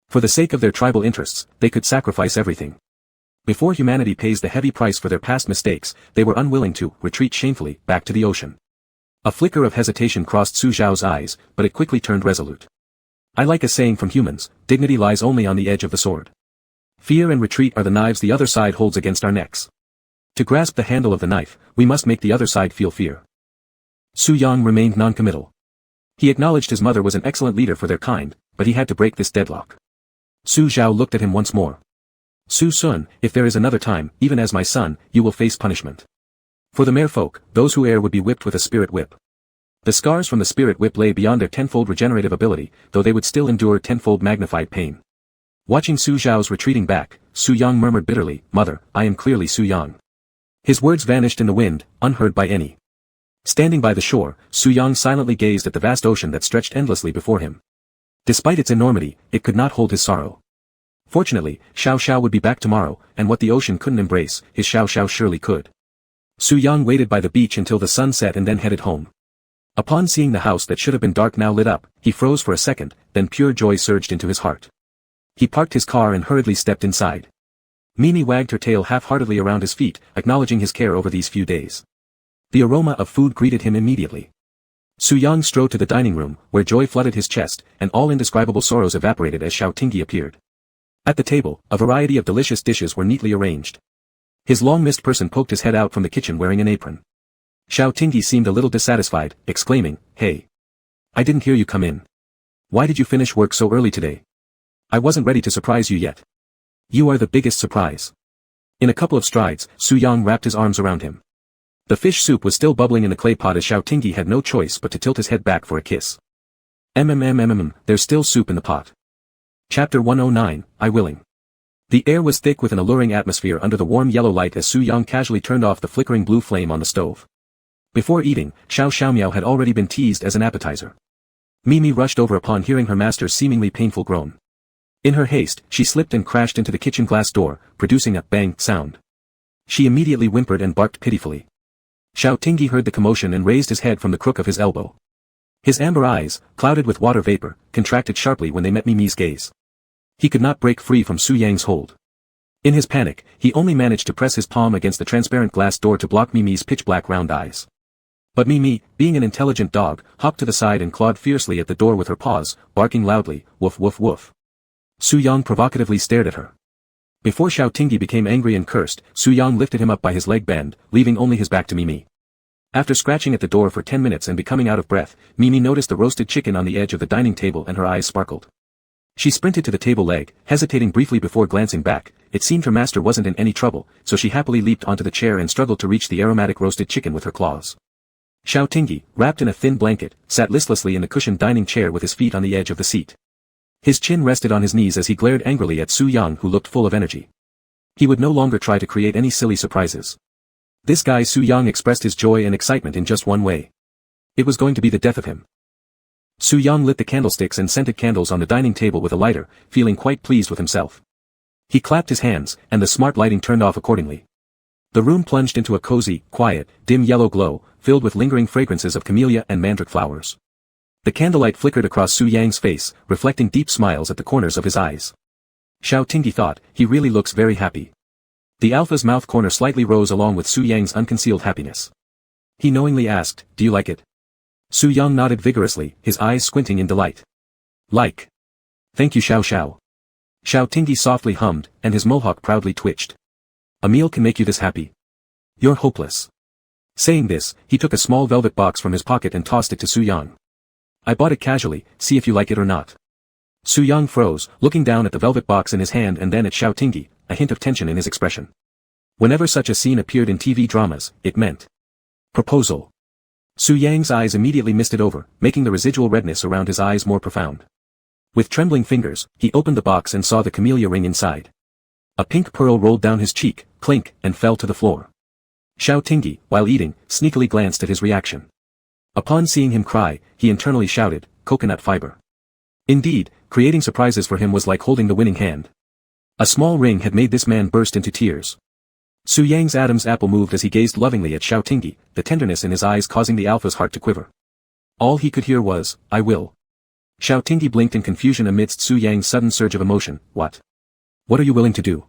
For the sake of their tribal interests, they could sacrifice everything. Before humanity pays the heavy price for their past mistakes, they were unwilling to retreat shamefully back to the ocean. A flicker of hesitation crossed Su Zhao's eyes, but it quickly turned resolute. "I like a saying from humans, dignity lies only on the edge of the sword. Fear and retreat are the knives the other side holds against our necks. To grasp the handle of the knife, we must make the other side feel fear." Su Yang remained noncommittal. He acknowledged his mother was an excellent leader for their kind, but he had to break this deadlock. Su Zhao looked at him once more. "Su Sun, if there is another time, even as my son, you will face punishment. For the merfolk, those who err would be whipped with a spirit whip. The scars from the spirit whip lay beyond their tenfold regenerative ability, though they would still endure tenfold magnified pain." Watching Su Zhao's retreating back, Su Yang murmured bitterly, "Mother, I am clearly Su Yang." His words vanished in the wind, unheard by any. Standing by the shore, Su Yang silently gazed at the vast ocean that stretched endlessly before him. Despite its enormity, it could not hold his sorrow. Fortunately, Xiao Xiao would be back tomorrow, and what the ocean couldn't embrace, his Xiao Xiao surely could. Su Yang waited by the beach until the sun set and then headed home. Upon seeing the house that should have been dark now lit up, he froze for a second, then pure joy surged into his heart. He parked his car and hurriedly stepped inside. Mimi wagged her tail half-heartedly around his feet, acknowledging his care over these few days. The aroma of food greeted him immediately. Su Yang strode to the dining room, where joy flooded his chest, and all indescribable sorrows evaporated as Xiao Tingyi appeared. At the table, a variety of delicious dishes were neatly arranged. His long-missed person poked his head out from the kitchen wearing an apron. Xiao Tingyi seemed a little dissatisfied, exclaiming, "Hey! I didn't hear you come in. Why did you finish work so early today? I wasn't ready to surprise you yet. You are the biggest surprise." In a couple of strides, Su Yang wrapped his arms around him. The fish soup was still bubbling in the clay pot as Xiao Tingyi had no choice but to tilt his head back for a kiss. There's still soup in the pot. Chapter 109, I Willing. The air was thick with an alluring atmosphere under the warm yellow light as Su Yang casually turned off the flickering blue flame on the stove. Before eating, Xiao Xiaomiao had already been teased as an appetizer. Mimi rushed over upon hearing her master's seemingly painful groan. In her haste, she slipped and crashed into the kitchen glass door, producing a bang sound. She immediately whimpered and barked pitifully. Xiao Tingyi heard the commotion and raised his head from the crook of his elbow. His amber eyes, clouded with water vapor, contracted sharply when they met Mimi's gaze. He could not break free from Su Yang's hold. In his panic, he only managed to press his palm against the transparent glass door to block Mimi's pitch-black round eyes. But Mimi, being an intelligent dog, hopped to the side and clawed fiercely at the door with her paws, barking loudly, "Woof woof woof." Su Yang provocatively stared at her. Before Xiao Tingyi became angry and cursed, Su Yang lifted him up by his leg band, leaving only his back to Mimi. After scratching at the door for 10 minutes and becoming out of breath, Mimi noticed the roasted chicken on the edge of the dining table and her eyes sparkled. She sprinted to the table leg, hesitating briefly before glancing back. It seemed her master wasn't in any trouble, so she happily leaped onto the chair and struggled to reach the aromatic roasted chicken with her claws. Xiao Tingyi, wrapped in a thin blanket, sat listlessly in the cushioned dining chair with his feet on the edge of the seat. His chin rested on his knees as he glared angrily at Su Yang, who looked full of energy. He would no longer try to create any silly surprises. This guy Su Yang expressed his joy and excitement in just one way. It was going to be the death of him. Su Yang lit the candlesticks and scented candles on the dining table with a lighter, feeling quite pleased with himself. He clapped his hands, and the smart lighting turned off accordingly. The room plunged into a cozy, quiet, dim yellow glow, filled with lingering fragrances of camellia and mandrake flowers. The candlelight flickered across Su Yang's face, reflecting deep smiles at the corners of his eyes. Xiao Tingyi thought, he really looks very happy. The alpha's mouth corner slightly rose along with Su Yang's unconcealed happiness. He knowingly asked, "Do you like it?" Su Yang nodded vigorously, his eyes squinting in delight. "Like. Thank you Xiao Xiao." Xiao Tingyi softly hummed, and his mohawk proudly twitched. "A meal can make you this happy? You're hopeless." Saying this, he took a small velvet box from his pocket and tossed it to Su Yang. "I bought it casually, see if you like it or not." Su Yang froze, looking down at the velvet box in his hand and then at Xiao Tingyi, a hint of tension in his expression. Whenever such a scene appeared in TV dramas, it meant proposal. Su Yang's eyes immediately misted over, making the residual redness around his eyes more profound. With trembling fingers, he opened the box and saw the camellia ring inside. A pink pearl rolled down his cheek, clink, and fell to the floor. Xiao Tingyi, while eating, sneakily glanced at his reaction. Upon seeing him cry, he internally shouted, "Coconut fiber." Indeed, creating surprises for him was like holding the winning hand. A small ring had made this man burst into tears. Su Yang's Adam's apple moved as he gazed lovingly at Xiao Tingyi, the tenderness in his eyes causing the alpha's heart to quiver. All he could hear was, "I will." Xiao Tingyi blinked in confusion amidst Su Yang's sudden surge of emotion. "What? What are you willing to do?"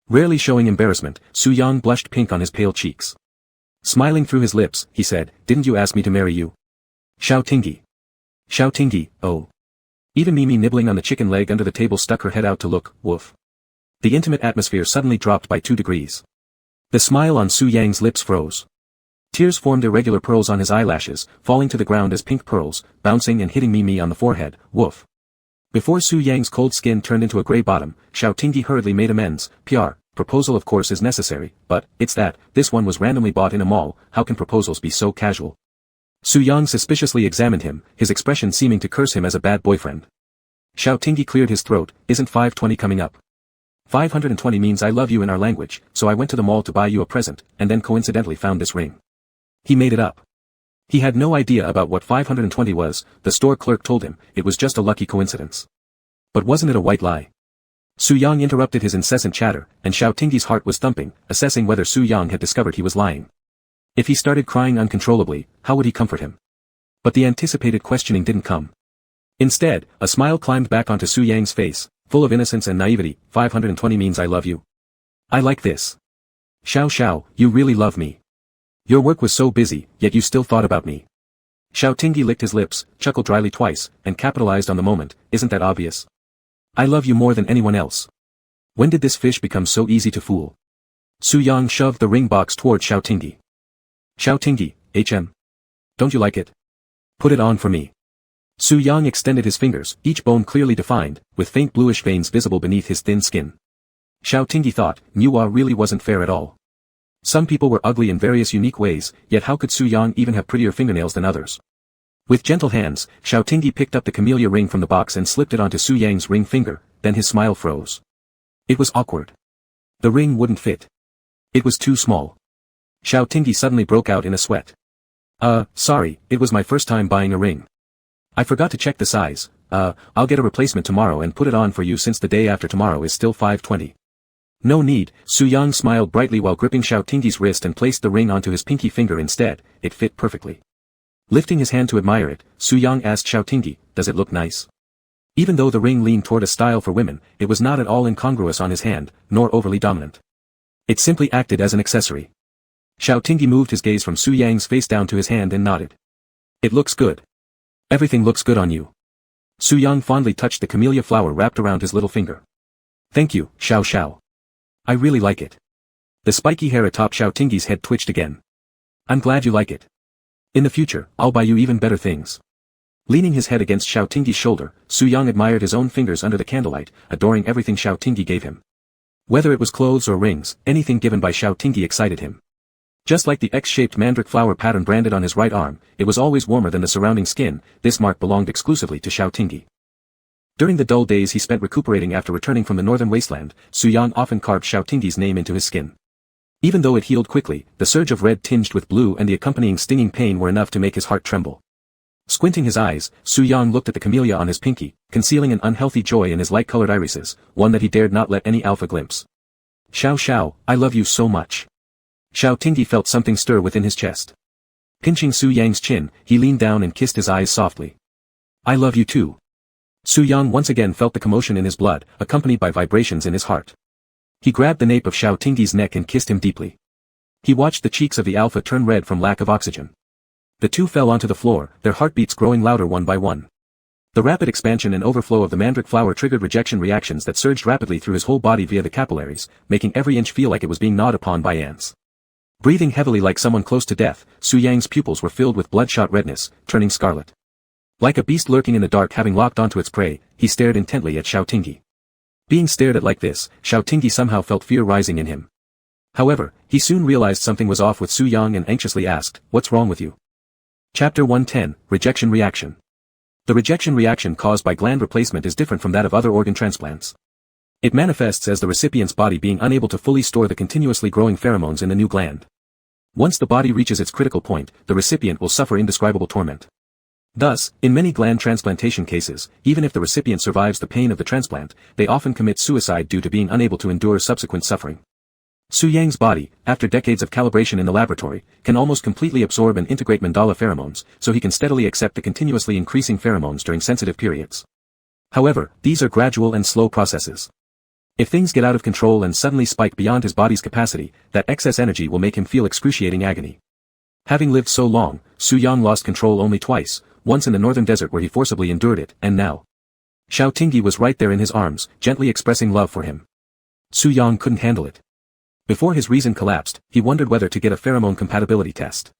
Rarely showing embarrassment, Su Yang blushed pink on his pale cheeks. Smiling through his lips, he said, "Didn't you ask me to marry you?" Xiao Tingyi. Xiao Tingyi, oh. Even Mimi nibbling on the chicken leg under the table stuck her head out to look, woof. The intimate atmosphere suddenly dropped by 2 degrees. The smile on Su Yang's lips froze. Tears formed irregular pearls on his eyelashes, falling to the ground as pink pearls, bouncing and hitting Mimi on the forehead, woof. Before Su Yang's cold skin turned into a grey bottom, Xiao Tingyi hurriedly made amends. Proposal of course is necessary, but, it's that, this one was randomly bought in a mall, how can proposals be so casual? Su Yang suspiciously examined him, his expression seeming to curse him as a bad boyfriend. Xiao Tingyi cleared his throat, "Isn't 520 coming up? 520 means I love you in our language, so I went to the mall to buy you a present, and then coincidentally found this ring." He made it up. He had no idea about what 520 was, the store clerk told him, it was just a lucky coincidence. But wasn't it a white lie? Su Yang interrupted his incessant chatter, and Xiao Tingyi's heart was thumping, assessing whether Su Yang had discovered he was lying. If he started crying uncontrollably, how would he comfort him? But the anticipated questioning didn't come. Instead, a smile climbed back onto Su Yang's face, full of innocence and naivety. 520 means I love you. I like this. Xiao Xiao, you really love me. Your work was so busy, yet you still thought about me. Xiao Tingyi licked his lips, chuckled dryly twice, and capitalized on the moment. Isn't that obvious? I love you more than anyone else. When did this fish become so easy to fool? Su Yang shoved the ring box toward Xiao Tingyi. Xiao Tingyi, HM. Don't you like it? Put it on for me. Su Yang extended his fingers, each bone clearly defined, with faint bluish veins visible beneath his thin skin. Xiao Tingyi thought, Nuwa really wasn't fair at all. Some people were ugly in various unique ways, yet how could Su Yang even have prettier fingernails than others? With gentle hands, Xiao Tingyi picked up the camellia ring from the box and slipped it onto Su Yang's ring finger, then his smile froze. It was awkward. The ring wouldn't fit. It was too small. Xiao Tingyi suddenly broke out in a sweat. Sorry, it was my first time buying a ring. I forgot to check the size. I'll get a replacement tomorrow and put it on for you since the day after tomorrow is still 5:20. No need, Su Yang smiled brightly while gripping Xiao Tingyi's wrist and placed the ring onto his pinky finger instead. It fit perfectly. Lifting his hand to admire it, Su Yang asked Xiao Tingyi, does it look nice? Even though the ring leaned toward a style for women, it was not at all incongruous on his hand, nor overly dominant. It simply acted as an accessory. Xiao Tingyi moved his gaze from Su Yang's face down to his hand and nodded. It looks good. Everything looks good on you. Su Yang fondly touched the camellia flower wrapped around his little finger. Thank you, Xiao Xiao. I really like it. The spiky hair atop Xiao Tingyi's head twitched again. I'm glad you like it. In the future, I'll buy you even better things. Leaning his head against Xiao Tingyi's shoulder, Su Yang admired his own fingers under the candlelight, adoring everything Xiao Tingyi gave him. Whether it was clothes or rings, anything given by Xiao Tingyi excited him. Just like the X-shaped mandrake flower pattern branded on his right arm, it was always warmer than the surrounding skin. This mark belonged exclusively to Xiao Tingyi. During the dull days he spent recuperating after returning from the northern wasteland, Su Yang often carved Xiao Tingyi's name into his skin. Even though it healed quickly, the surge of red tinged with blue and the accompanying stinging pain were enough to make his heart tremble. Squinting his eyes, Su Yang looked at the camellia on his pinky, concealing an unhealthy joy in his light-colored irises, one that he dared not let any alpha glimpse. Xiao Xiao, I love you so much. Xiao Tingyi felt something stir within his chest. Pinching Su Yang's chin, he leaned down and kissed his eyes softly. I love you too. Su Yang once again felt the commotion in his blood, accompanied by vibrations in his heart. He grabbed the nape of Xiao Tingyi's neck and kissed him deeply. He watched the cheeks of the alpha turn red from lack of oxygen. The two fell onto the floor, their heartbeats growing louder one by one. The rapid expansion and overflow of the mandrake flower triggered rejection reactions that surged rapidly through his whole body via the capillaries, making every inch feel like it was being gnawed upon by ants. Breathing heavily like someone close to death, Su Yang's pupils were filled with bloodshot redness, turning scarlet. Like a beast lurking in the dark having locked onto its prey, he stared intently at Xiao Tingyi. Being stared at like this, Xiao Tingyi somehow felt fear rising in him. However, he soon realized something was off with Su Yang and anxiously asked, what's wrong with you? Chapter 110, Rejection Reaction. The rejection reaction caused by gland replacement is different from that of other organ transplants. It manifests as the recipient's body being unable to fully store the continuously growing pheromones in the new gland. Once the body reaches its critical point, the recipient will suffer indescribable torment. Thus, in many gland transplantation cases, even if the recipient survives the pain of the transplant, they often commit suicide due to being unable to endure subsequent suffering. Su Yang's body, after decades of calibration in the laboratory, can almost completely absorb and integrate mandala pheromones, so he can steadily accept the continuously increasing pheromones during sensitive periods. However, these are gradual and slow processes. If things get out of control and suddenly spike beyond his body's capacity, that excess energy will make him feel excruciating agony. Having lived so long, Su Yang lost control only twice, once in the northern desert where he forcibly endured it, and now. Xiao Tingyi was right there in his arms, gently expressing love for him. Su Yang couldn't handle it. Before his reason collapsed, he wondered whether to get a pheromone compatibility test.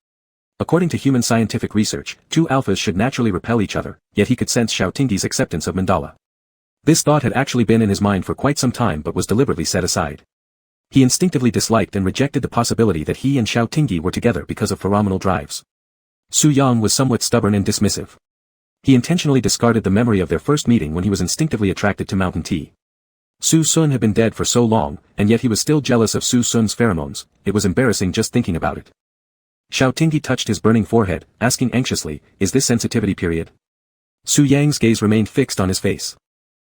According to human scientific research, two alphas should naturally repel each other, yet he could sense Xiao Tingyi's acceptance of mandala. This thought had actually been in his mind for quite some time but was deliberately set aside. He instinctively disliked and rejected the possibility that he and Xiao Tingyi were together because of pheromonal drives. Su Yang was somewhat stubborn and dismissive. He intentionally discarded the memory of their first meeting when he was instinctively attracted to mountain tea. Su Sun had been dead for so long, and yet he was still jealous of Su Sun's pheromones. It was embarrassing just thinking about it. Xiao Tingyi touched his burning forehead, asking anxiously, is this sensitivity period? Su Yang's gaze remained fixed on his face.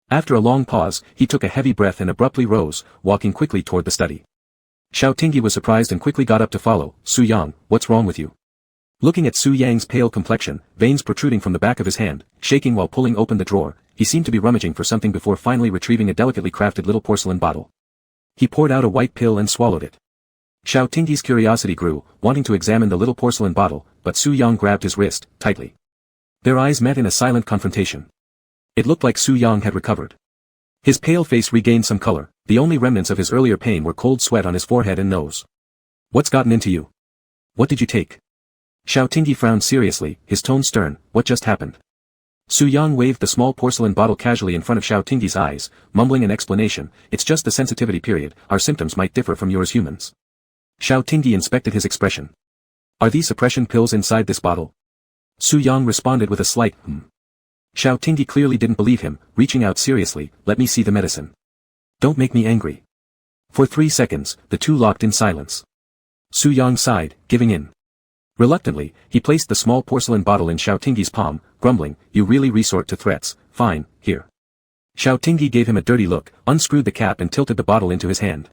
After a long pause, he took a heavy breath and abruptly rose, walking quickly toward the study. Xiao Tingyi was surprised and quickly got up to follow. Su Yang, what's wrong with you? Looking at Su Yang's pale complexion, veins protruding from the back of his hand, shaking while pulling open the drawer, he seemed to be rummaging for something before finally retrieving a delicately crafted little porcelain bottle. He poured out a white pill and swallowed it. Xiao Tingyi's curiosity grew, wanting to examine the little porcelain bottle, but Su Yang grabbed his wrist, tightly. Their eyes met in a silent confrontation. It looked like Su Yang had recovered. His pale face regained some color, the only remnants of his earlier pain were cold sweat on his forehead and nose. What's gotten into you? What did you take? Xiao Tingyi frowned seriously, his tone stern. What just happened? Su Yang waved the small porcelain bottle casually in front of Xiao Tingyi's eyes, mumbling an explanation. It's just the sensitivity period, our symptoms might differ from yours humans. Xiao Tingyi inspected his expression. Are these suppression pills inside this bottle? Su Yang responded with a slight Xiao Tingyi clearly didn't believe him, reaching out seriously. Let me see the medicine. Don't make me angry. For 3 seconds, the two locked in silence. Su Yang sighed, giving in. Reluctantly, he placed the small porcelain bottle in Xiao Tingyi's palm, grumbling, you really resort to threats. Fine, here. Xiao Tingyi gave him a dirty look, unscrewed the cap and tilted the bottle into his hand.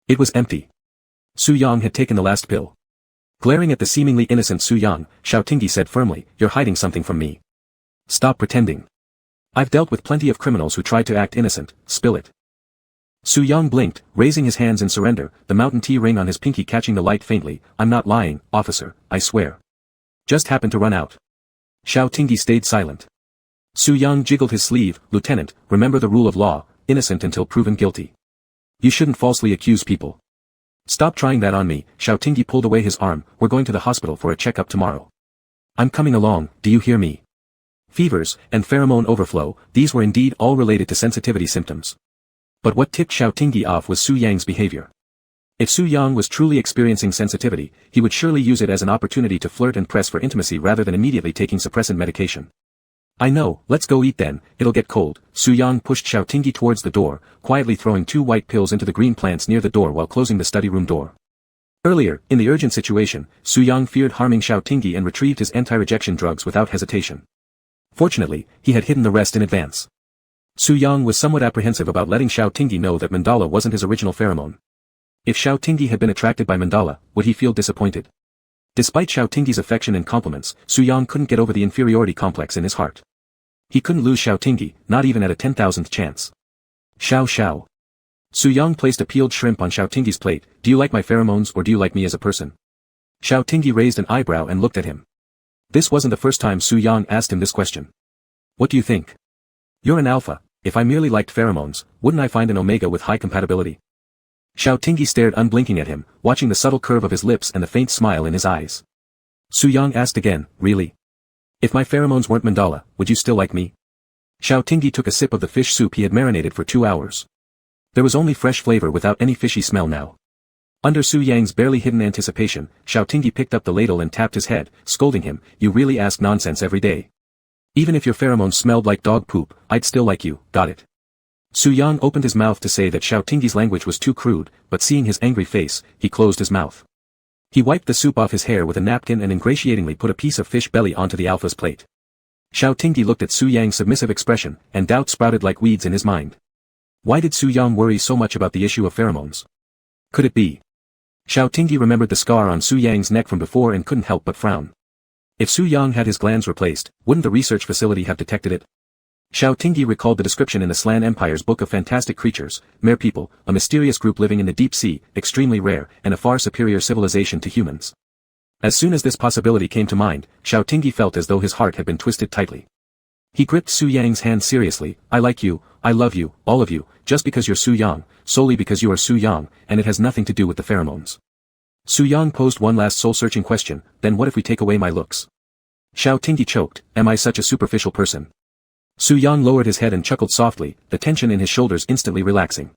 It was empty. Su Yang had taken the last pill. Glaring at the seemingly innocent Su Yang, Xiao Tingyi said firmly, you're hiding something from me. Stop pretending. I've dealt with plenty of criminals who tried to act innocent, spill it. Su Yang blinked, raising his hands in surrender, the mountain tea ring on his pinky catching the light faintly. I'm not lying, officer, I swear. Just happened to run out. Xiao Tingyi stayed silent. Su Yang jiggled his sleeve, Lieutenant, remember the rule of law, innocent until proven guilty. You shouldn't falsely accuse people. Stop trying that on me. Xiao Tingyi pulled away his arm, we're going to the hospital for a checkup tomorrow. I'm coming along, do you hear me? Fevers, and pheromone overflow, these were indeed all related to sensitivity symptoms. But what tipped Xiao Tingyi off was Su Yang's behavior. If Su Yang was truly experiencing sensitivity, he would surely use it as an opportunity to flirt and press for intimacy rather than immediately taking suppressant medication. I know, let's go eat then, it'll get cold. Su Yang pushed Xiao Tingyi towards the door, quietly throwing 2 white pills into the green plants near the door while closing the study room door. Earlier, in the urgent situation, Su Yang feared harming Xiao Tingyi and retrieved his anti-rejection drugs without hesitation. Fortunately, he had hidden the rest in advance. Su Yang was somewhat apprehensive about letting Xiao Tingyi know that mandala wasn't his original pheromone. If Xiao Tingyi had been attracted by mandala, would he feel disappointed? Despite Xiao Tingyi's affection and compliments, Su Yang couldn't get over the inferiority complex in his heart. He couldn't lose Xiao Tingyi, not even at a 10,000th chance. Xiao. Su Yang placed a peeled shrimp on Xiao Tingyi's plate. Do you like my pheromones or do you like me as a person? Xiao Tingyi raised an eyebrow and looked at him. This wasn't the first time Su Yang asked him this question. What do you think? You're an alpha. If I merely liked pheromones, wouldn't I find an omega with high compatibility? Xiao Tingyi stared unblinking at him, watching the subtle curve of his lips and the faint smile in his eyes. Su Yang asked again, really? If my pheromones weren't mandala, would you still like me? Xiao Tingyi took a sip of the fish soup he had marinated for 2 hours. There was only fresh flavor without any fishy smell now. Under Su Yang's barely hidden anticipation, Xiao Tingyi picked up the ladle and tapped his head, scolding him, you really ask nonsense every day. Even if your pheromones smelled like dog poop, I'd still like you, got it? Su Yang opened his mouth to say that Xiao Tingyi's language was too crude, but seeing his angry face, he closed his mouth. He wiped the soup off his hair with a napkin and ingratiatingly put a piece of fish belly onto the alpha's plate. Xiao Tingyi looked at Su Yang's submissive expression, and doubt sprouted like weeds in his mind. Why did Su Yang worry so much about the issue of pheromones? Could it be? Xiao Tingyi remembered the scar on Su Yang's neck from before and couldn't help but frown. If Su Yang had his glands replaced, wouldn't the research facility have detected it? Xiao Tingyi recalled the description in the Slan Empire's book of fantastic creatures, mere people, a mysterious group living in the deep sea, extremely rare, and a far superior civilization to humans. As soon as this possibility came to mind, Xiao Tingyi felt as though his heart had been twisted tightly. He gripped Su Yang's hand seriously, I like you, I love you, all of you, just because you're Su Yang, solely because you are Su Yang, and it has nothing to do with the pheromones. Su Yang posed one last soul-searching question, then what if we take away my looks? Xiao Tingyi choked, am I such a superficial person? Su Yang lowered his head and chuckled softly, the tension in his shoulders instantly relaxing.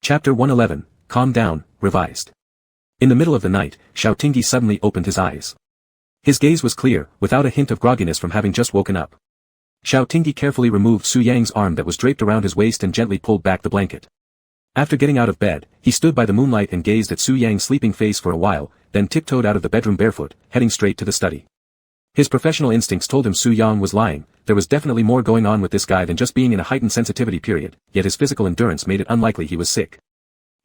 Chapter 111, Calm Down, Revised. In the middle of the night, Xiao Tingyi suddenly opened his eyes. His gaze was clear, without a hint of grogginess from having just woken up. Xiao Tingyi carefully removed Su Yang's arm that was draped around his waist and gently pulled back the blanket. After getting out of bed, he stood by the moonlight and gazed at Su Yang's sleeping face for a while, then tiptoed out of the bedroom barefoot, heading straight to the study. His professional instincts told him Su Yang was lying, there was definitely more going on with this guy than just being in a heightened sensitivity period, yet his physical endurance made it unlikely he was sick.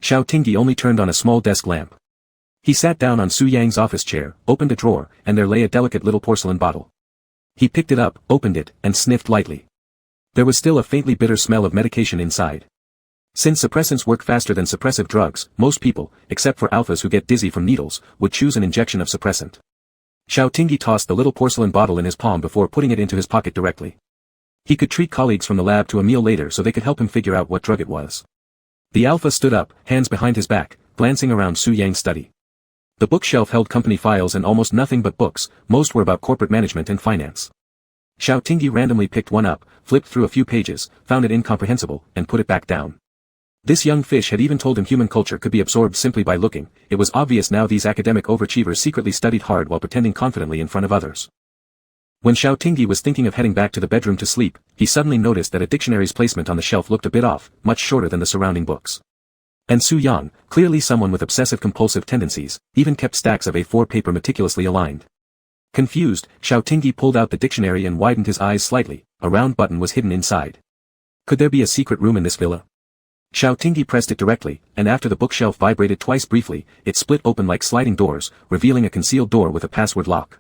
Xiao Tingyi only turned on a small desk lamp. He sat down on Su Yang's office chair, opened a drawer, and there lay a delicate little porcelain bottle. He picked it up, opened it, and sniffed lightly. There was still a faintly bitter smell of medication inside. Since suppressants work faster than suppressive drugs, most people, except for alphas who get dizzy from needles, would choose an injection of suppressant. Xiao Tingyi tossed the little porcelain bottle in his palm before putting it into his pocket directly. He could treat colleagues from the lab to a meal later so they could help him figure out what drug it was. The alpha stood up, hands behind his back, glancing around Su Yang's study. The bookshelf held company files and almost nothing but books, most were about corporate management and finance. Xiao Tingyi randomly picked one up, flipped through a few pages, found it incomprehensible, and put it back down. This young fish had even told him human culture could be absorbed simply by looking. It was obvious now these academic overachievers secretly studied hard while pretending confidently in front of others. When Xiao Tingyi was thinking of heading back to the bedroom to sleep, he suddenly noticed that a dictionary's placement on the shelf looked a bit off, much shorter than the surrounding books. And Su Yang, clearly someone with obsessive-compulsive tendencies, even kept stacks of A4 paper meticulously aligned. Confused, Xiao Tingyi pulled out the dictionary and widened his eyes slightly. A round button was hidden inside. Could there be a secret room in this villa? Xiao Tingyi pressed it directly, and after the bookshelf vibrated twice briefly, it split open like sliding doors, revealing a concealed door with a password lock.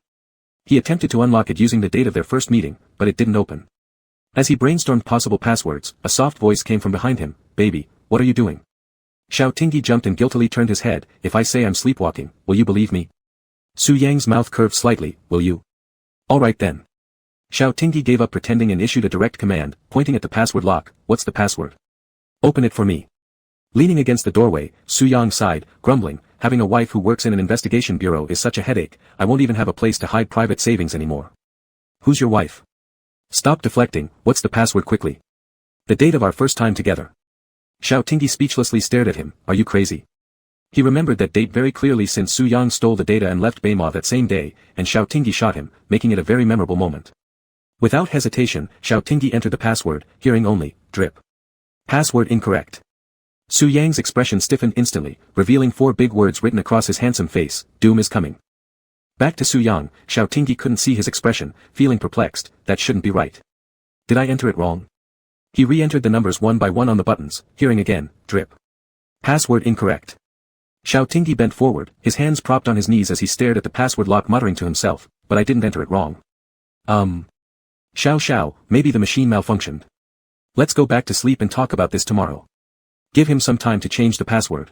He attempted to unlock it using the date of their first meeting, but it didn't open. As he brainstormed possible passwords, a soft voice came from behind him. "Baby, what are you doing?" Xiao Tingyi jumped and guiltily turned his head. "If I say I'm sleepwalking, will you believe me?" Su Yang's mouth curved slightly. "Will you?" "All right then." Xiao Tingyi gave up pretending and issued a direct command, pointing at the password lock. "What's the password?" "Open it for me." Leaning against the doorway, Su Yang sighed, grumbling, "Having a wife who works in an investigation bureau is such a headache, I won't even have a place to hide private savings anymore." "Who's your wife?" "Stop deflecting, what's the password quickly?" "The date of our first time together." Xiao Tingyi speechlessly stared at him. "Are you crazy?" He remembered that date very clearly since Su Yang stole the data and left Beimo that same day, and Xiao Tingyi shot him, making it a very memorable moment. Without hesitation, Xiao Tingyi entered the password, hearing only, "Drip." Password incorrect. Su Yang's expression stiffened instantly, revealing 4 big words written across his handsome face: "Doom is coming." Back to Su Yang, Xiao Tingyi couldn't see his expression, feeling perplexed. That shouldn't be right. Did I enter it wrong? He re-entered the numbers one by one on the buttons, hearing again, "Drip." Password incorrect. Xiao Tingyi bent forward, his hands propped on his knees as he stared at the password lock, muttering to himself, "But I didn't enter it wrong. Xiao, maybe the machine malfunctioned. Let's go back to sleep and talk about this tomorrow. Give him some time to change the password."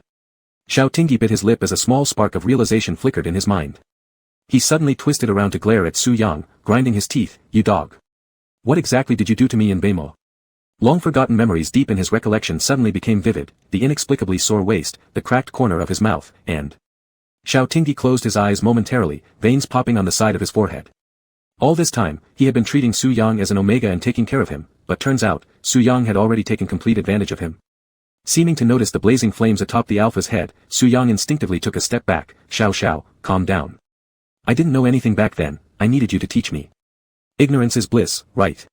Xiao Tingyi bit his lip as a small spark of realization flickered in his mind. He suddenly twisted around to glare at Su Yang, grinding his teeth. "You dog. What exactly did you do to me in Beimo?" Long-forgotten memories deep in his recollection suddenly became vivid, the inexplicably sore waist, the cracked corner of his mouth, and... Xiao Tingyi closed his eyes momentarily, veins popping on the side of his forehead. All this time, he had been treating Su Yang as an omega and taking care of him, but turns out, Su Yang had already taken complete advantage of him. Seeming to notice the blazing flames atop the alpha's head, Su Yang instinctively took a step back. Xiao, calm down. I didn't know anything back then, I needed you to teach me. Ignorance is bliss, right?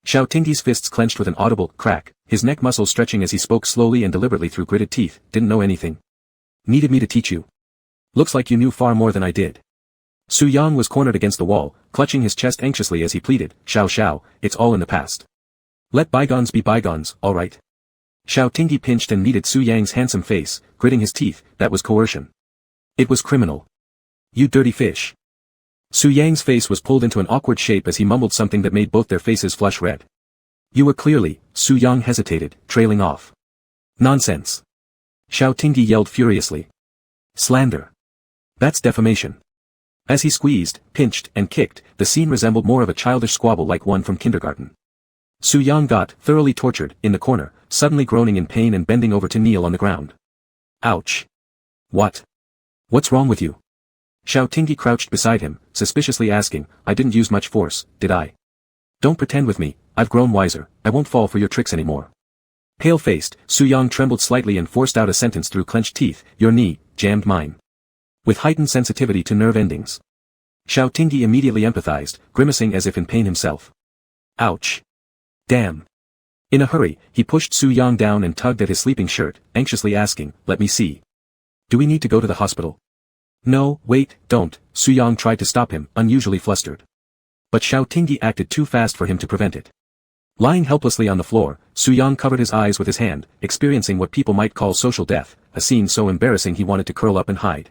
Xiao Tingyi's fists clenched with an audible crack, his neck muscles stretching as he spoke slowly and deliberately through gritted teeth. Didn't know anything. Needed me to teach you. Looks like you knew far more than I did. Su Yang was cornered against the wall, clutching his chest anxiously as he pleaded. Xiao, it's all in the past. Let bygones be bygones, all right? Xiao Tingyi pinched and kneaded Su Yang's handsome face, gritting his teeth. That was coercion. It was criminal. You dirty fish. Su Yang's face was pulled into an awkward shape as he mumbled something that made both their faces flush red. You were clearly... Su Yang hesitated, trailing off. Nonsense. Xiao Tingyi yelled furiously. Slander. That's defamation. As he squeezed, pinched, and kicked, the scene resembled more of a childish squabble like one from kindergarten. Su Yang got thoroughly tortured, in the corner, suddenly groaning in pain and bending over to kneel on the ground. Ouch. What? What's wrong with you? Xiao Tingyi crouched beside him, suspiciously asking, I didn't use much force, did I? Don't pretend with me, I've grown wiser, I won't fall for your tricks anymore. Pale-faced, Su Yang trembled slightly and forced out a sentence through clenched teeth, your knee, jammed mine. With heightened sensitivity to nerve endings. Xiao Tingyi immediately empathized, grimacing as if in pain himself. Ouch. Damn. In a hurry, he pushed Su Yang down and tugged at his sleeping shirt, anxiously asking, let me see. Do we need to go to the hospital? No, wait, don't, Su Yang tried to stop him, unusually flustered. But Xiao Tingyi acted too fast for him to prevent it. Lying helplessly on the floor, Su Yang covered his eyes with his hand, experiencing what people might call social death, a scene so embarrassing he wanted to curl up and hide.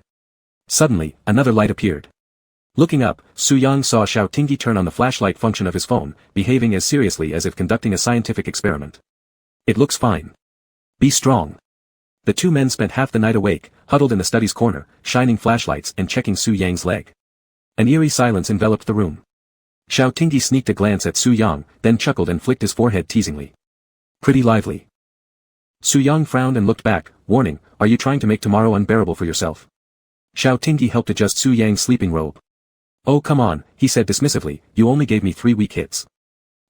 Suddenly, another light appeared. Looking up, Su Yang saw Xiao Tingyi turn on the flashlight function of his phone, behaving as seriously as if conducting a scientific experiment. It looks fine. Be strong. The two men spent half the night awake, huddled in the study's corner, shining flashlights and checking Su Yang's leg. An eerie silence enveloped the room. Xiao Tingyi sneaked a glance at Su Yang, then chuckled and flicked his forehead teasingly. Pretty lively. Su Yang frowned and looked back, warning, are you trying to make tomorrow unbearable for yourself? Xiao Tingyi helped adjust Su Yang's sleeping robe. Oh come on, he said dismissively, you only gave me 3 weak hits.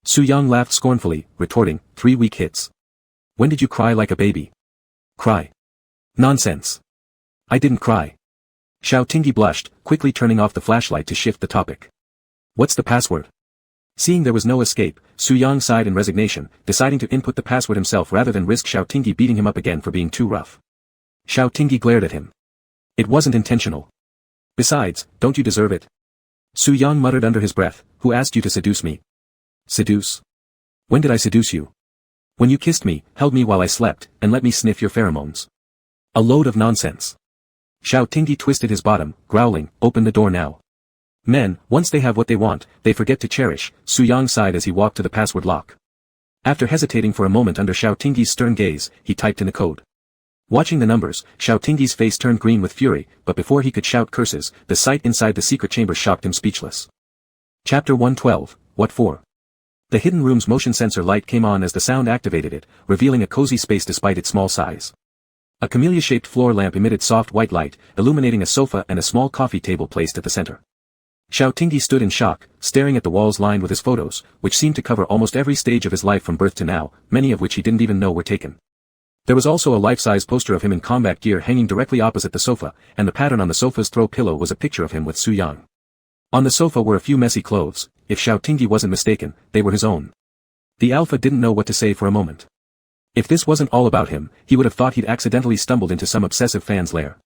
Su Yang laughed scornfully, retorting, 3 weak hits. When did you cry like a baby? Cry. Nonsense. I didn't cry. Xiao Tingyi blushed, quickly turning off the flashlight to shift the topic. What's the password? Seeing there was no escape, Su Yang sighed in resignation, deciding to input the password himself rather than risk Xiao Tingyi beating him up again for being too rough. Xiao Tingyi glared at him. It wasn't intentional. Besides, don't you deserve it? Su Yang muttered under his breath, who asked you to seduce me? Seduce? When did I seduce you? When you kissed me, held me while I slept, and let me sniff your pheromones. A load of nonsense. Xiao Tingyi twisted his bottom, growling, open the door now. Men, once they have what they want, they forget to cherish, Su Yang sighed as he walked to the password lock. After hesitating for a moment under Xiao Tingyi's stern gaze, he typed in the code. Watching the numbers, Xiao Tingyi's face turned green with fury, but before he could shout curses, the sight inside the secret chamber shocked him speechless. Chapter 112, What For? The hidden room's motion sensor light came on as the sound activated it, revealing a cozy space despite its small size. A camellia-shaped floor lamp emitted soft white light, illuminating a sofa and a small coffee table placed at the center. Xiao Tingyi stood in shock, staring at the walls lined with his photos, which seemed to cover almost every stage of his life from birth to now, many of which he didn't even know were taken. There was also a life-size poster of him in combat gear hanging directly opposite the sofa, and the pattern on the sofa's throw pillow was a picture of him with Su Yang. On the sofa were a few messy clothes. If Xiao Tingyi wasn't mistaken, they were his own. The Alpha didn't know what to say for a moment. If this wasn't all about him, he would have thought he'd accidentally stumbled into some obsessive fan's lair.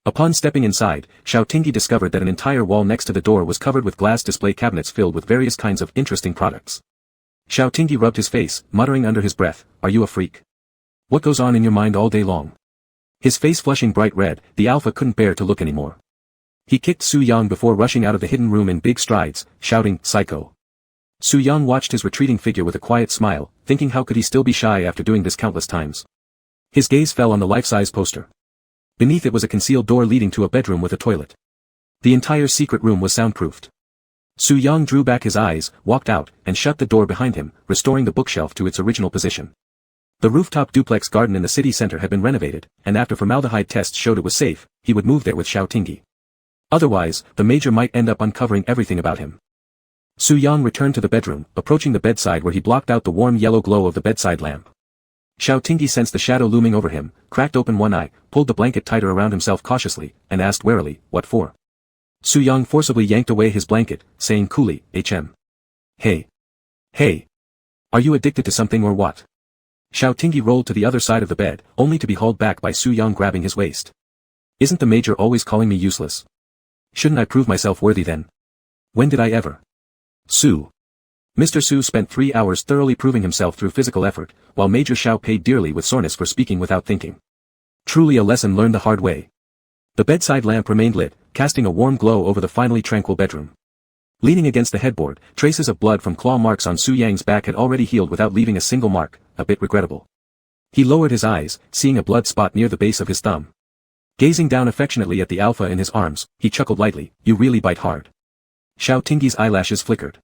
Upon stepping inside, Xiao Tingyi discovered that an entire wall next to the door was covered with glass display cabinets filled with various kinds of interesting products. Xiao Tingyi rubbed his face, muttering under his breath, are you a freak? What goes on in your mind all day long? His face flushing bright red, the Alpha couldn't bear to look anymore. He kicked Su Yang before rushing out of the hidden room in big strides, shouting, psycho. Su Yang watched his retreating figure with a quiet smile, thinking how could he still be shy after doing this countless times. His gaze fell on the life-size poster. Beneath it was a concealed door leading to a bedroom with a toilet. The entire secret room was soundproofed. Su Yang drew back his eyes, walked out, and shut the door behind him, restoring the bookshelf to its original position. The rooftop duplex garden in the city center had been renovated, and after formaldehyde tests showed it was safe, he would move there with Xiao Tingyi. Otherwise, the Major might end up uncovering everything about him. Su Yang returned to the bedroom, approaching the bedside where he blocked out the warm yellow glow of the bedside lamp. Xiao Tingyi sensed the shadow looming over him, cracked open one eye, pulled the blanket tighter around himself cautiously, and asked warily, what for? Su Yang forcibly yanked away his blanket, saying coolly, HM. Hey. Hey. Are you addicted to something or what? Xiao Tingyi rolled to the other side of the bed, only to be hauled back by Su Yang grabbing his waist. Isn't the Major always calling me useless? Shouldn't I prove myself worthy then? When did I ever? Su. Mr. Su spent 3 hours thoroughly proving himself through physical effort, while Major Xiao paid dearly with soreness for speaking without thinking. Truly a lesson learned the hard way. The bedside lamp remained lit, casting a warm glow over the finally tranquil bedroom. Leaning against the headboard, traces of blood from claw marks on Su Yang's back had already healed without leaving a single mark, a bit regrettable. He lowered his eyes, seeing a blood spot near the base of his thumb. Gazing down affectionately at the Alpha in his arms, he chuckled lightly, you really bite hard. Xiao Tingyi's eyelashes flickered.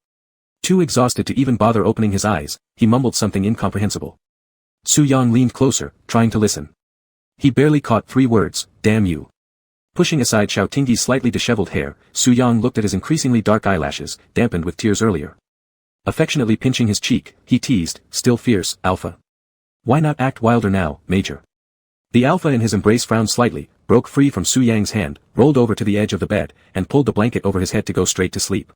Too exhausted to even bother opening his eyes, he mumbled something incomprehensible. Su Yang leaned closer, trying to listen. He barely caught 3 words, damn you. Pushing aside Xiao Tingyi's slightly disheveled hair, Su Yang looked at his increasingly dark eyelashes, dampened with tears earlier. Affectionately pinching his cheek, he teased, still fierce, Alpha. Why not act wilder now, Major? The Alpha in his embrace frowned slightly, broke free from Su Yang's hand, rolled over to the edge of the bed, and pulled the blanket over his head to go straight to sleep.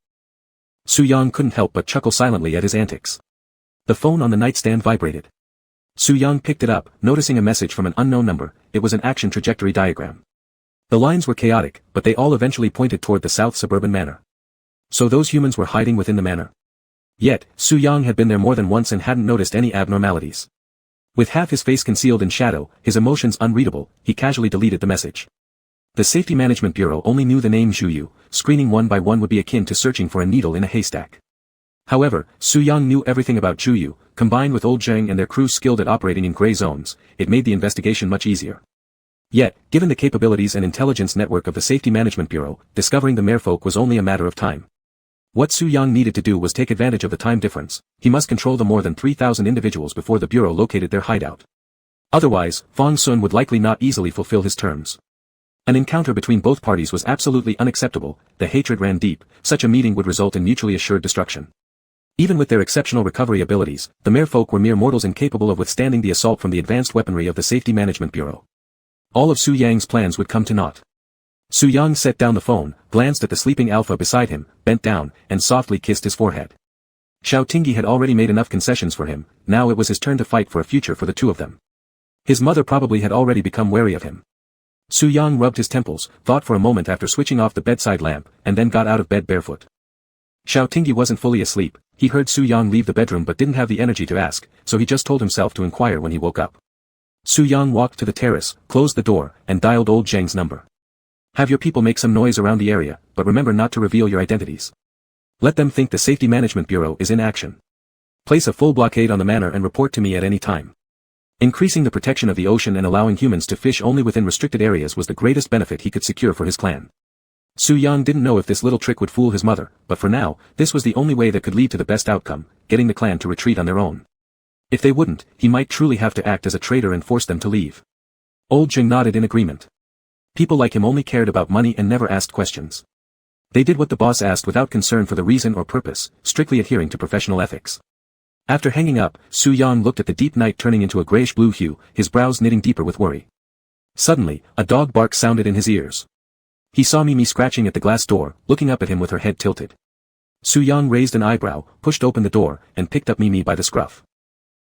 Su Yang couldn't help but chuckle silently at his antics. The phone on the nightstand vibrated. Su Yang picked it up, noticing a message from an unknown number. It was an action trajectory diagram. The lines were chaotic, but they all eventually pointed toward the south suburban manor. So those humans were hiding within the manor. Yet, Su Yang had been there more than once and hadn't noticed any abnormalities. With half his face concealed in shadow, his emotions unreadable, he casually deleted the message. The Safety Management Bureau only knew the name Zhuyu. Screening one by one would be akin to searching for a needle in a haystack. However, Su Yang knew everything about Zhuyu, combined with old Zheng and their crew skilled at operating in gray zones, it made the investigation much easier. Yet, given the capabilities and intelligence network of the Safety Management Bureau, discovering the merfolk was only a matter of time. What Su Yang needed to do was take advantage of the time difference. He must control the more than 3,000 individuals before the Bureau located their hideout. Otherwise, Fang Sun would likely not easily fulfill his terms. An encounter between both parties was absolutely unacceptable, the hatred ran deep, such a meeting would result in mutually assured destruction. Even with their exceptional recovery abilities, the merfolk were mere mortals incapable of withstanding the assault from the advanced weaponry of the Safety Management Bureau. All of Su Yang's plans would come to naught. Su Yang set down the phone, glanced at the sleeping Alpha beside him, bent down, and softly kissed his forehead. Xiao Tingyi had already made enough concessions for him, now it was his turn to fight for a future for the two of them. His mother probably had already become wary of him. Su Yang rubbed his temples, thought for a moment after switching off the bedside lamp, and then got out of bed barefoot. Xiao Tingyi wasn't fully asleep, he heard Su Yang leave the bedroom but didn't have the energy to ask, so he just told himself to inquire when he woke up. Su Yang walked to the terrace, closed the door, and dialed old Zheng's number. Have your people make some noise around the area, but remember not to reveal your identities. Let them think the Safety Management Bureau is in action. Place a full blockade on the manor and report to me at any time. Increasing the protection of the ocean and allowing humans to fish only within restricted areas was the greatest benefit he could secure for his clan. Su Yang didn't know if this little trick would fool his mother, but for now, this was the only way that could lead to the best outcome, getting the clan to retreat on their own. If they wouldn't, he might truly have to act as a traitor and force them to leave. Old Zheng nodded in agreement. People like him only cared about money and never asked questions. They did what the boss asked without concern for the reason or purpose, strictly adhering to professional ethics. After hanging up, Su Yang looked at the deep night turning into a grayish-blue hue, his brows knitting deeper with worry. Suddenly, a dog bark sounded in his ears. He saw Mimi scratching at the glass door, looking up at him with her head tilted. Su Yang raised an eyebrow, pushed open the door, and picked up Mimi by the scruff.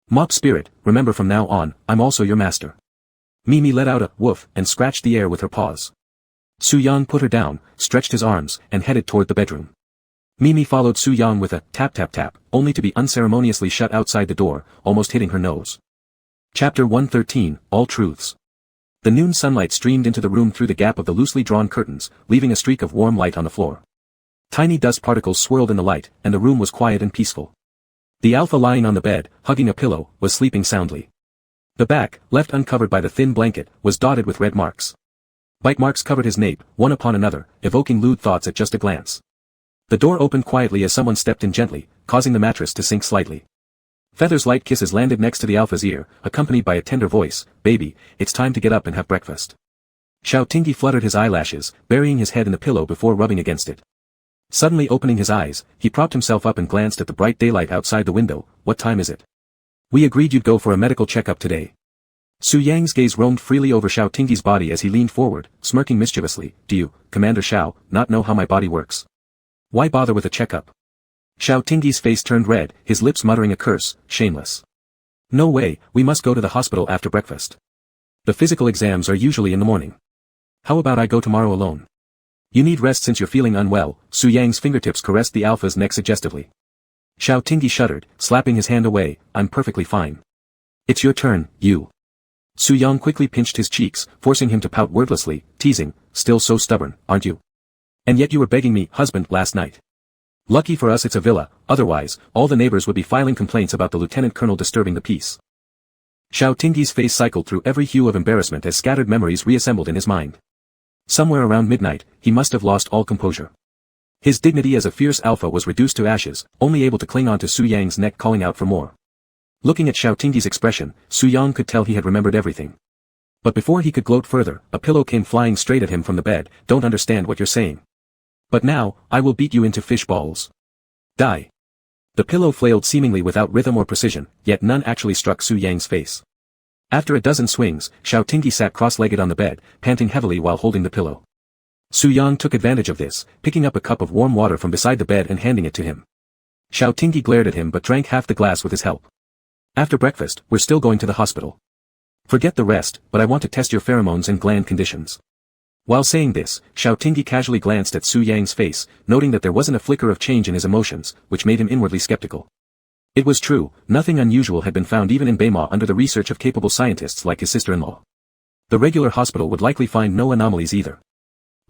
Mop spirit, remember from now on, I'm also your master. Mimi let out a woof and scratched the air with her paws. Su Yang put her down, stretched his arms, and headed toward the bedroom. Mimi followed Su Yang with a tap tap tap, only to be unceremoniously shut outside the door, almost hitting her nose. Chapter 113, All Truths. The noon sunlight streamed into the room through the gap of the loosely drawn curtains, leaving a streak of warm light on the floor. Tiny dust particles swirled in the light, and the room was quiet and peaceful. The Alpha lying on the bed, hugging a pillow, was sleeping soundly. The back, left uncovered by the thin blanket, was dotted with red marks. Bite marks covered his nape, one upon another, evoking lewd thoughts at just a glance. The door opened quietly as someone stepped in gently, causing the mattress to sink slightly. Feather's light kisses landed next to the Alpha's ear, accompanied by a tender voice, "Baby, it's time to get up and have breakfast." Xiao Tingyi fluttered his eyelashes, burying his head in the pillow before rubbing against it. Suddenly opening his eyes, he propped himself up and glanced at the bright daylight outside the window. What time is it? We agreed you'd go for a medical checkup today. Su Yang's gaze roamed freely over Xiao Tingyi's body as he leaned forward, smirking mischievously. Do you, Commander Xiao, not know how my body works? Why bother with a checkup? Xiao Tingyi's face turned red, his lips muttering a curse, shameless. No way, we must go to the hospital after breakfast. The physical exams are usually in the morning. How about I go tomorrow alone? You need rest since you're feeling unwell. Su Yang's fingertips caressed the Alpha's neck suggestively. Xiao Tingyi shuddered, slapping his hand away. I'm perfectly fine. It's your turn, you. Su Yang quickly pinched his cheeks, forcing him to pout wordlessly, teasing, still so stubborn, aren't you? And yet you were begging me, husband, last night. Lucky for us it's a villa, otherwise, all the neighbors would be filing complaints about the lieutenant colonel disturbing the peace. Xiao Tingyi's face cycled through every hue of embarrassment as scattered memories reassembled in his mind. Somewhere around midnight, he must have lost all composure. His dignity as a fierce alpha was reduced to ashes, only able to cling on to Su Yang's neck calling out for more. Looking at Xiao Tingyi's expression, Su Yang could tell he had remembered everything. But before he could gloat further, a pillow came flying straight at him from the bed. Don't understand what you're saying. But now, I will beat you into fish balls. Die. The pillow flailed seemingly without rhythm or precision, yet none actually struck Su Yang's face. After a dozen swings, Xiao Tingyi sat cross-legged on the bed, panting heavily while holding the pillow. Su Yang took advantage of this, picking up a cup of warm water from beside the bed and handing it to him. Xiao Tingyi glared at him but drank half the glass with his help. After breakfast, we're still going to the hospital. Forget the rest, but I want to test your pheromones and gland conditions. While saying this, Xiao Tingyi casually glanced at Su Yang's face, noting that there wasn't a flicker of change in his emotions, which made him inwardly skeptical. It was true, nothing unusual had been found even in Beimo under the research of capable scientists like his sister-in-law. The regular hospital would likely find no anomalies either.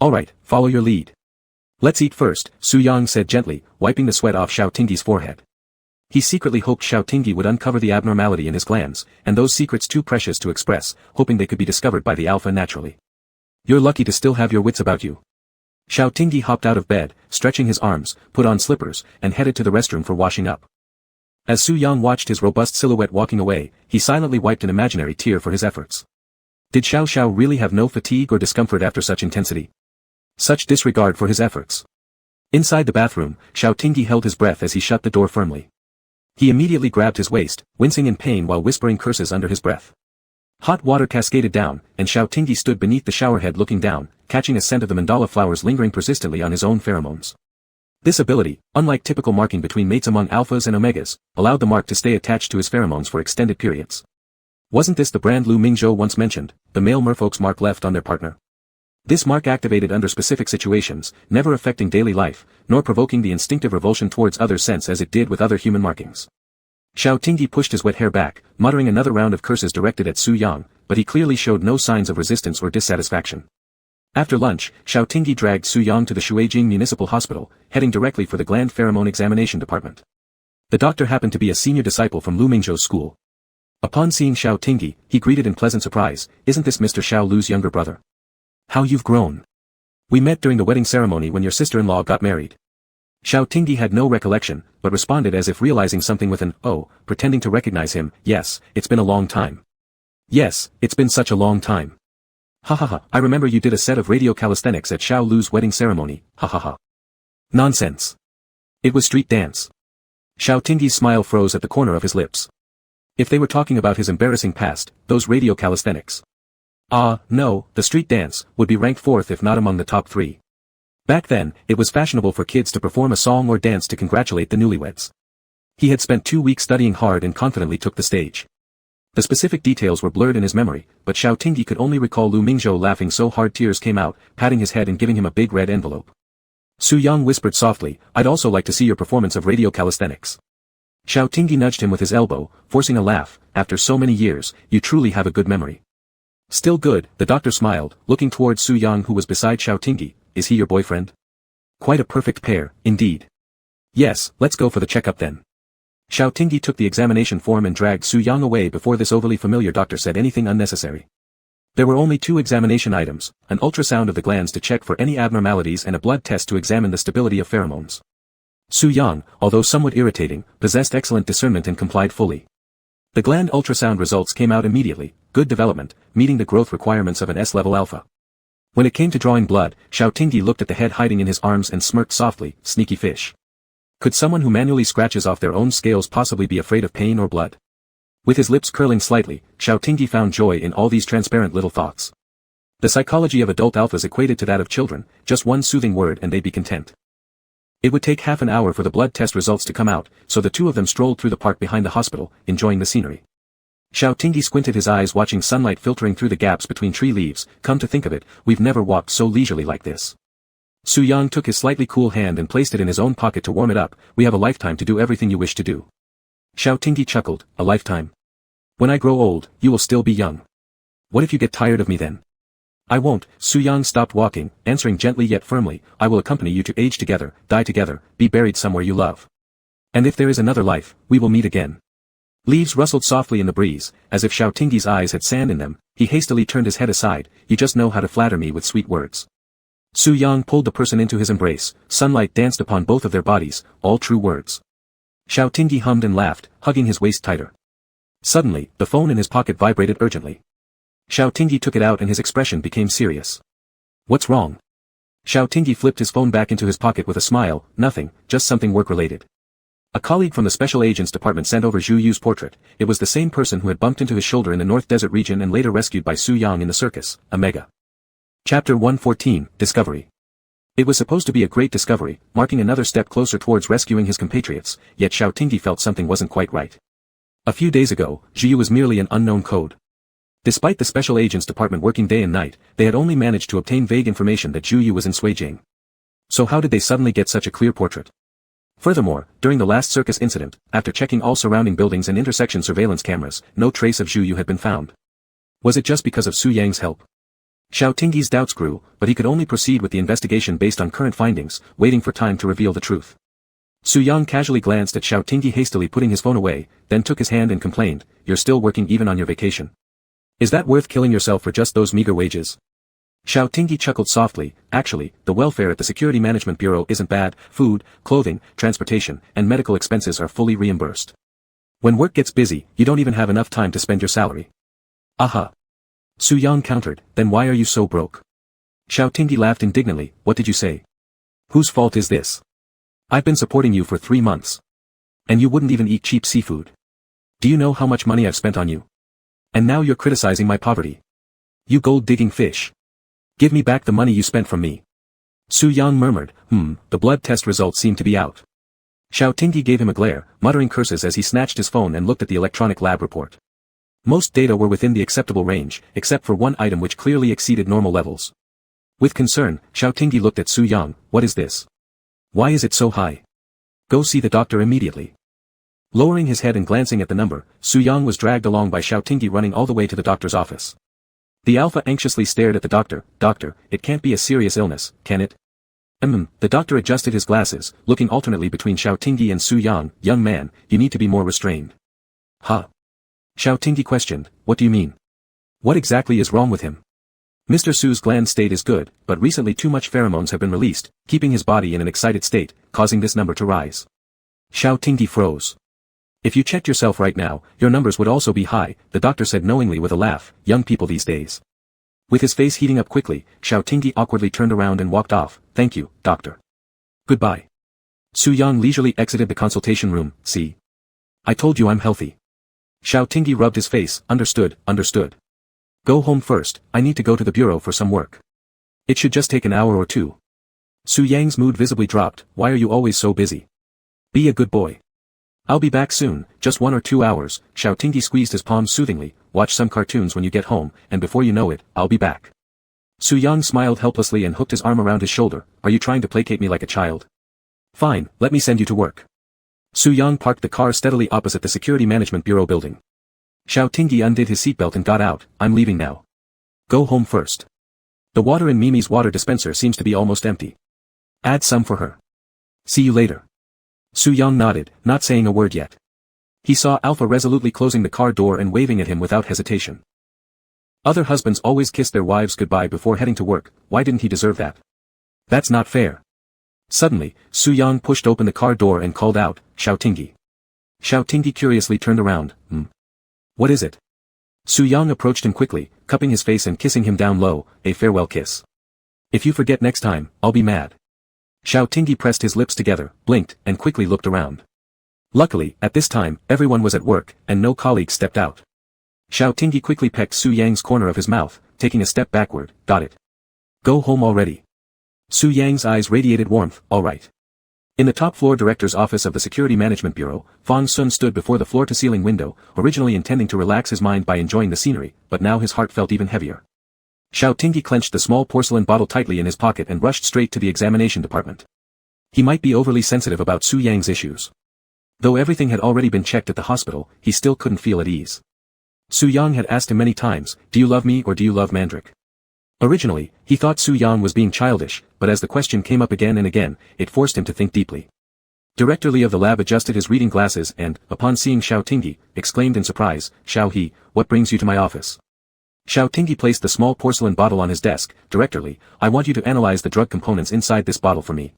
Alright, follow your lead. Let's eat first, Su Yang said gently, wiping the sweat off Xiao Tingyi's forehead. He secretly hoped Xiao Tingyi would uncover the abnormality in his glands, and those secrets too precious to express, hoping they could be discovered by the alpha naturally. You're lucky to still have your wits about you. Xiao Tingyi hopped out of bed, stretching his arms, put on slippers, and headed to the restroom for washing up. As Su Yang watched his robust silhouette walking away, he silently wiped an imaginary tear for his efforts. Did Xiao Xiao really have no fatigue or discomfort after such intensity? Such disregard for his efforts. Inside the bathroom, Xiao Tingyi held his breath as he shut the door firmly. He immediately grabbed his waist, wincing in pain while whispering curses under his breath. Hot water cascaded down, and Xiao Tingyi stood beneath the showerhead looking down, catching a scent of the mandala flowers lingering persistently on his own pheromones. This ability, unlike typical marking between mates among alphas and omegas, allowed the mark to stay attached to his pheromones for extended periods. Wasn't this the brand Lu Mingzhou once mentioned, the male merfolk's mark left on their partner? This mark activated under specific situations, never affecting daily life, nor provoking the instinctive revulsion towards other scents as it did with other human markings. Xiao Tingyi pushed his wet hair back, muttering another round of curses directed at Su Yang, but he clearly showed no signs of resistance or dissatisfaction. After lunch, Xiao Tingyi dragged Su Yang to the Shuijing Municipal Hospital, heading directly for the gland pheromone examination department. The doctor happened to be a senior disciple from Lu Mingzhou's school. Upon seeing Xiao Tingyi, he greeted in pleasant surprise, "Isn't this Mr. Xiao Lu's younger brother? How you've grown. We met during the wedding ceremony when your sister-in-law got married." Xiao Tingyi had no recollection, but responded as if realizing something with an "oh," pretending to recognize him. "Yes, it's been a long time." "Yes, it's been such a long time. Ha ha ha, I remember you did a set of radio calisthenics at Xiao Lu's wedding ceremony, ha ha ha." "Nonsense. It was street dance." Xiao Tingyi's smile froze at the corner of his lips. If they were talking about his embarrassing past, those radio calisthenics. No, the street dance would be ranked fourth if not among the top 3. Back then, it was fashionable for kids to perform a song or dance to congratulate the newlyweds. He had spent 2 weeks studying hard and confidently took the stage. The specific details were blurred in his memory, but Xiao Tingyi could only recall Lu Mingzhou laughing so hard tears came out, patting his head and giving him a big red envelope. Su Yang whispered softly, "I'd also like to see your performance of radio calisthenics." Xiao Tingyi nudged him with his elbow, forcing a laugh. "After so many years, you truly have a good memory." "Still good," the doctor smiled, looking towards Su Yang who was beside Xiao Tingyi. "Is he your boyfriend?" "Quite a perfect pair, indeed." "Yes, let's go for the checkup then." Xiao Tingyi took the examination form and dragged Su Yang away before this overly familiar doctor said anything unnecessary. There were only 2 examination items, an ultrasound of the glands to check for any abnormalities and a blood test to examine the stability of pheromones. Su Yang, although somewhat irritating, possessed excellent discernment and complied fully. The gland ultrasound results came out immediately, good development, meeting the growth requirements of an S-level alpha. When it came to drawing blood, Xiao Tingyi looked at the head hiding in his arms and smirked softly, "Sneaky fish. Could someone who manually scratches off their own scales possibly be afraid of pain or blood?" With his lips curling slightly, Xiao Tingyi found joy in all these transparent little thoughts. The psychology of adult alphas equated to that of children, just one soothing word and they'd be content. It would take half an hour for the blood test results to come out, so the 2 of them strolled through the park behind the hospital, enjoying the scenery. Xiao Tingyi squinted his eyes watching sunlight filtering through the gaps between tree leaves. "Come to think of it, we've never walked so leisurely like this." Su Yang took his slightly cool hand and placed it in his own pocket to warm it up. "We have a lifetime to do everything you wish to do." Xiao Tingyi chuckled, "A lifetime? When I grow old, you will still be young. What if you get tired of me then?" "I won't." Su Yang stopped walking, answering gently yet firmly, "I will accompany you to age together, die together, be buried somewhere you love. And if there is another life, we will meet again." Leaves rustled softly in the breeze, as if Xiao Tingyi's eyes had sand in them. He hastily turned his head aside. "You just know how to flatter me with sweet words." Su Yang pulled the person into his embrace. Sunlight danced upon both of their bodies, all true words. Xiao Tingyi hummed and laughed, hugging his waist tighter. Suddenly, the phone in his pocket vibrated urgently. Xiao Tingyi took it out and his expression became serious. "What's wrong?" Xiao Tingyi flipped his phone back into his pocket with a smile. "Nothing, just something work-related." A colleague from the Special Agents Department sent over Zhu Yu's portrait. It was the same person who had bumped into his shoulder in the North Desert region and later rescued by Su Yang in the circus, Omega. Chapter 114, Discovery. It was supposed to be a great discovery, marking another step closer towards rescuing his compatriots, yet Xiao Tingyi felt something wasn't quite right. A few days ago, Zhu Yu was merely an unknown code. Despite the Special Agents Department working day and night, they had only managed to obtain vague information that Zhu Yu was in Suijing. So how did they suddenly get such a clear portrait? Furthermore, during the last circus incident, after checking all surrounding buildings and intersection surveillance cameras, no trace of Zhu Yu had been found. Was it just because of Su Yang's help? Xiao Tingyi's doubts grew, but he could only proceed with the investigation based on current findings, waiting for time to reveal the truth. Su Yang casually glanced at Xiao Tingyi, hastily putting his phone away, then took his hand and complained, "You're still working even on your vacation. Is that worth killing yourself for just those meager wages?" Xiao Tingyi chuckled softly. "Actually, the welfare at the Security Management Bureau isn't bad. Food, clothing, transportation, and medical expenses are fully reimbursed. When work gets busy, you don't even have enough time to spend your salary." "Aha." Su Yang countered, "Then why are you so broke?" Xiao Tingyi laughed indignantly. "What did you say? Whose fault is this? I've been supporting you for 3 months. And you wouldn't even eat cheap seafood. Do you know how much money I've spent on you? And now you're criticizing my poverty. You gold-digging fish. Give me back the money you spent from me." Su Yang murmured, The blood test results seem to be out." Xiao Tingyi gave him a glare, muttering curses as he snatched his phone and looked at the electronic lab report. Most data were within the acceptable range, except for one item which clearly exceeded normal levels. With concern, Xiao Tingyi looked at Su Yang. "What is this? Why is it so high? Go see the doctor immediately." Lowering his head and glancing at the number, Su Yang was dragged along by Xiao Tingyi, running all the way to the doctor's office. The alpha anxiously stared at the doctor. "Doctor, it can't be a serious illness, can it?" The doctor adjusted his glasses, looking alternately between Xiao Tingyi and Su Yang. "Young man, you need to be more restrained." "Huh?" Xiao Tingyi questioned. "What do you mean? What exactly is wrong with him?" "Mr. Su's gland state is good, but recently too much pheromones have been released, keeping his body in an excited state, causing this number to rise." Xiao Tingyi froze. "If you checked yourself right now, your numbers would also be high," the doctor said knowingly with a laugh. "Young people these days." With his face heating up quickly, Xiao Tingyi awkwardly turned around and walked off. "Thank you, doctor. Goodbye." Su Yang leisurely exited the consultation room. "See? I told you I'm healthy." Xiao Tingyi rubbed his face. Understood. Go home first, I need to go to the bureau for some work. It should just take an hour or two." Su Yang's mood visibly dropped. "Why are you always so busy? Be a good boy." "I'll be back soon, just 1 or 2 hours." Xiao Tingyi squeezed his palms soothingly. "Watch some cartoons when you get home, and before you know it, I'll be back." Su Yang smiled helplessly and hooked his arm around his shoulder. "Are you trying to placate me like a child? Fine, let me send you to work." Su Yang parked the car steadily opposite the Security Management Bureau building. Xiao Tingyi undid his seatbelt and got out. "I'm leaving now. Go home first. The water in Mimi's water dispenser seems to be almost empty. Add some for her. See you later." Su Yang nodded, not saying a word yet. He saw Alpha resolutely closing the car door and waving at him without hesitation. Other husbands always kiss their wives goodbye before heading to work. Why didn't he deserve that? That's not fair. Suddenly, Su Yang pushed open the car door and called out, "Xiao Tingyi." Xiao Tingyi curiously turned around. What is it?" Su Yang approached him quickly, cupping his face and kissing him down low. "A farewell kiss. If you forget next time, I'll be mad." Xiao Tingyi pressed his lips together, blinked, and quickly looked around. Luckily, at this time, everyone was at work, and no colleagues stepped out. Xiao Tingyi quickly pecked Su Yang's corner of his mouth, taking a step backward. "Got it. Go home already." Su Yang's eyes radiated warmth. "All right." In the top-floor director's office of the Security Management Bureau, Fang Sun stood before the floor-to-ceiling window, originally intending to relax his mind by enjoying the scenery, but now his heart felt even heavier. Xiao Tingyi clenched the small porcelain bottle tightly in his pocket and rushed straight to the examination department. He might be overly sensitive about Su Yang's issues. Though everything had already been checked at the hospital, he still couldn't feel at ease. Su Yang had asked him many times, "Do you love me or do you love Mandrake?" Originally, he thought Su Yang was being childish, but as the question came up again and again, it forced him to think deeply. Director Li of the lab adjusted his reading glasses and, upon seeing Xiao Tingyi, exclaimed in surprise, "Xiao He, what brings you to my office?" Xiao Tingyi placed the small porcelain bottle on his desk. "Director Li, I want you to analyze the drug components inside this bottle for me."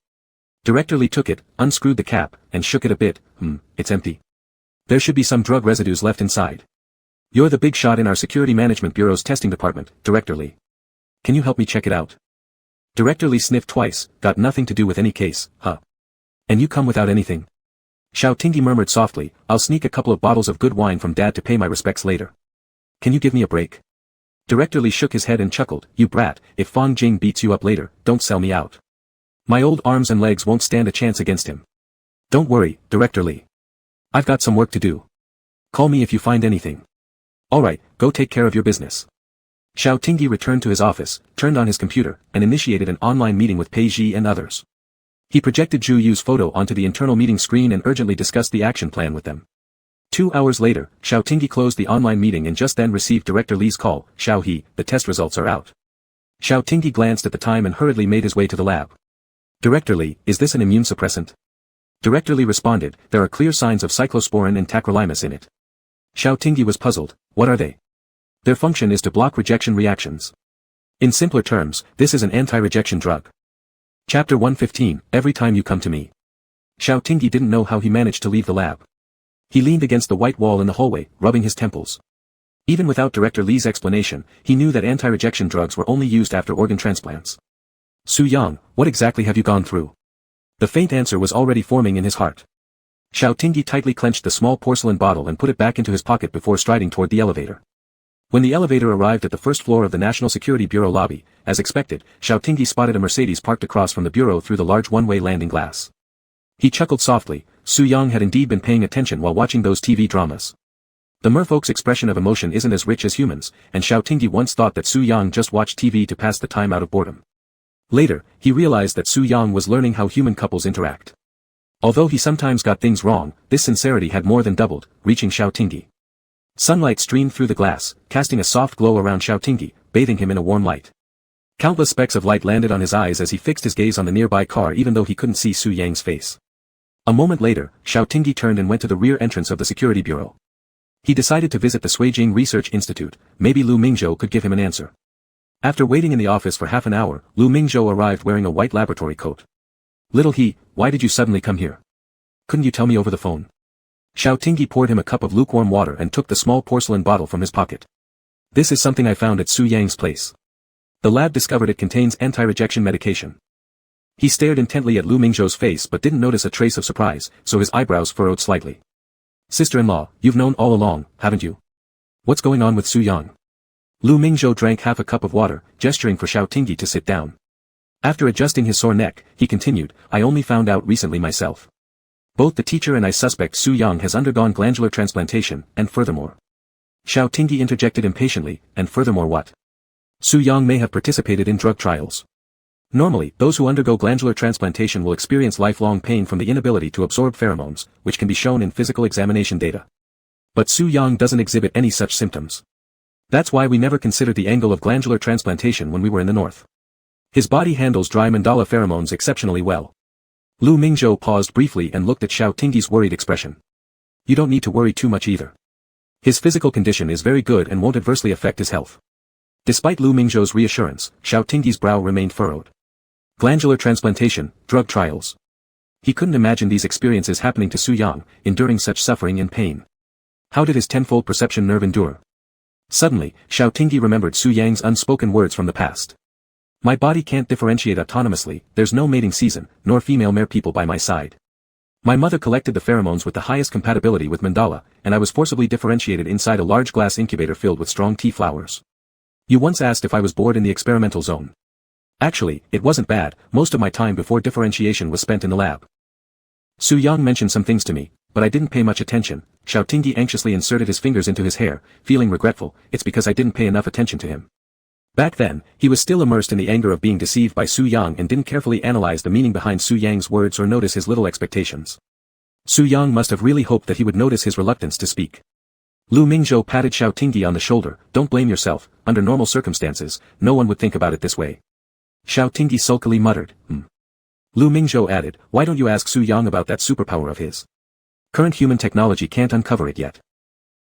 Director Li took it, unscrewed the cap, and shook it a bit. It's empty. There should be some drug residues left inside. You're the big shot in our Security Management Bureau's testing department, Director Li. Can you help me check it out?" Director Li sniffed twice. "Got nothing to do with any case, huh? And you come without anything?" Xiao Tingyi murmured softly, "I'll sneak a couple of bottles of good wine from Dad to pay my respects later. Can you give me a break?" Director Li shook his head and chuckled. "You brat, if Fang Jing beats you up later, don't sell me out. My old arms and legs won't stand a chance against him. Don't worry, Director Li. I've got some work to do. Call me if you find anything. Alright, go take care of your business." Xiao Tingyi returned to his office, turned on his computer, and initiated an online meeting with Pei Ji and others. He projected Zhu Yu's photo onto the internal meeting screen and urgently discussed the action plan with them. 2 hours later, Xiao Tingyi closed the online meeting and just then received Director Li's call. "Xiao He, the test results are out." Xiao Tingyi glanced at the time and hurriedly made his way to the lab. "Director Li, is this an immune suppressant?" Director Li responded, there are clear signs of cyclosporin and tacrolimus in it. Xiao Tingyi was puzzled, what are they? Their function is to block rejection reactions. In simpler terms, this is an anti-rejection drug. Chapter 115, Every Time You Come to Me. Xiao Tingyi didn't know how he managed to leave the lab. He leaned against the white wall in the hallway, rubbing his temples. Even without Director Li's explanation, he knew that anti-rejection drugs were only used after organ transplants. Su Yang, what exactly have you gone through? The faint answer was already forming in his heart. Xiao Tingyi tightly clenched the small porcelain bottle and put it back into his pocket before striding toward the elevator. When the elevator arrived at the first floor of the National Security Bureau lobby, as expected, Xiao Tingyi spotted a Mercedes parked across from the bureau through the large one-way landing glass. He chuckled softly. Su Yang had indeed been paying attention while watching those TV dramas. The merfolk's expression of emotion isn't as rich as humans, and Xiao Tingyi once thought that Su Yang just watched TV to pass the time out of boredom. Later, he realized that Su Yang was learning how human couples interact. Although he sometimes got things wrong, this sincerity had more than doubled, reaching Xiao Tingyi. Sunlight streamed through the glass, casting a soft glow around Xiao Tingyi, bathing him in a warm light. Countless specks of light landed on his eyes as he fixed his gaze on the nearby car even though he couldn't see Su Yang's face. A moment later, Xiao Tingyi turned and went to the rear entrance of the security bureau. He decided to visit the Suijing Research Institute. Maybe Lu Mingzhou could give him an answer. After waiting in the office for half an hour, Lu Mingzhou arrived wearing a white laboratory coat. Little he, why did you suddenly come here? Couldn't you tell me over the phone? Xiao Tingyi poured him a cup of lukewarm water and took the small porcelain bottle from his pocket. This is something I found at Su Yang's place. The lab discovered it contains anti-rejection medication. He stared intently at Lu Mingzhou's face but didn't notice a trace of surprise, so his eyebrows furrowed slightly. Sister-in-law, you've known all along, haven't you? What's going on with Su Yang? Lu Mingzhou drank half a cup of water, gesturing for Xiao Tingyi to sit down. After adjusting his sore neck, he continued, I only found out recently myself. Both the teacher and I suspect Su Yang has undergone glandular transplantation, and furthermore. Xiao Tingyi interjected impatiently, and furthermore what? Su Yang may have participated in drug trials. Normally, those who undergo glandular transplantation will experience lifelong pain from the inability to absorb pheromones, which can be shown in physical examination data. But Su Yang doesn't exhibit any such symptoms. That's why we never considered the angle of glandular transplantation when we were in the north. His body handles dry mandala pheromones exceptionally well. Lu Mingzhou paused briefly and looked at Xiao Tingyi's worried expression. You don't need to worry too much either. His physical condition is very good and won't adversely affect his health. Despite Lu Mingzhou's reassurance, Xiao Tingyi's brow remained furrowed. Glandular transplantation, drug trials. He couldn't imagine these experiences happening to Su Yang, enduring such suffering and pain. How did his tenfold perception nerve endure? Suddenly, Xiao Tingyi remembered Su Yang's unspoken words from the past. My body can't differentiate autonomously, there's no mating season, nor female mare people by my side. My mother collected the pheromones with the highest compatibility with mandala, and I was forcibly differentiated inside a large glass incubator filled with strong tea flowers. You once asked if I was bored in the experimental zone. Actually, it wasn't bad, most of my time before differentiation was spent in the lab. Su Yang mentioned some things to me, but I didn't pay much attention. Xiao Tingyi anxiously inserted his fingers into his hair, feeling regretful. It's because I didn't pay enough attention to him. Back then, he was still immersed in the anger of being deceived by Su Yang and didn't carefully analyze the meaning behind Su Yang's words or notice his little expectations. Su Yang must have really hoped that he would notice his reluctance to speak. Lu Mingzhou patted Xiao Tingyi on the shoulder. Don't blame yourself, under normal circumstances, no one would think about it this way. Xiao Tingyi sulkily muttered, Lu Mingzhou added, why don't you ask Su Yang about that superpower of his? Current human technology can't uncover it yet.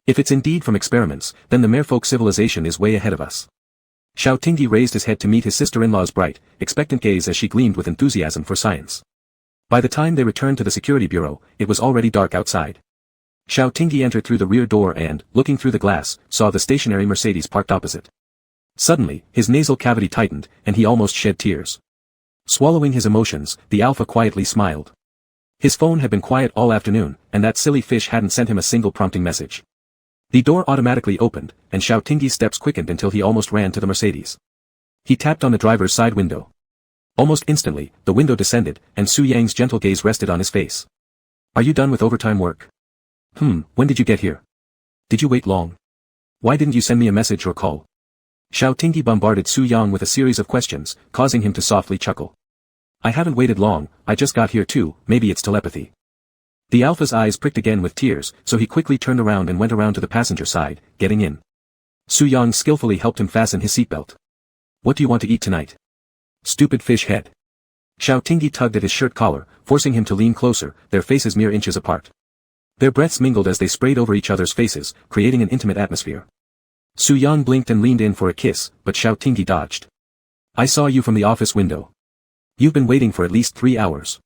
If it's indeed from experiments, then the merfolk civilization is way ahead of us. Xiao Tingyi raised his head to meet his sister-in-law's bright, expectant gaze as she gleamed with enthusiasm for science. By the time they returned to the security bureau, it was already dark outside. Xiao Tingyi entered through the rear door and, looking through the glass, saw the stationary Mercedes parked opposite. Suddenly, his nasal cavity tightened, and he almost shed tears. Swallowing his emotions, the Alpha quietly smiled. His phone had been quiet all afternoon, and that silly fish hadn't sent him a single prompting message. The door automatically opened, and Xiao Tingyi's steps quickened until he almost ran to the Mercedes. He tapped on the driver's side window. Almost instantly, the window descended, and Su Yang's gentle gaze rested on his face. Are you done with overtime work? When did you get here? Did you wait long? Why didn't you send me a message or call? Xiao Tingyi bombarded Su Yang with a series of questions, causing him to softly chuckle. I haven't waited long, I just got here too, maybe it's telepathy. The Alpha's eyes pricked again with tears, so he quickly turned around and went around to the passenger side, getting in. Su Yang skillfully helped him fasten his seatbelt. What do you want to eat tonight? Stupid fish head. Xiao Tingyi tugged at his shirt collar, forcing him to lean closer, their faces mere inches apart. Their breaths mingled as they sprayed over each other's faces, creating an intimate atmosphere. Su Yang blinked and leaned in for a kiss, but Xiao Tingyi dodged. I saw you from the office window. You've been waiting for at least 3 hours.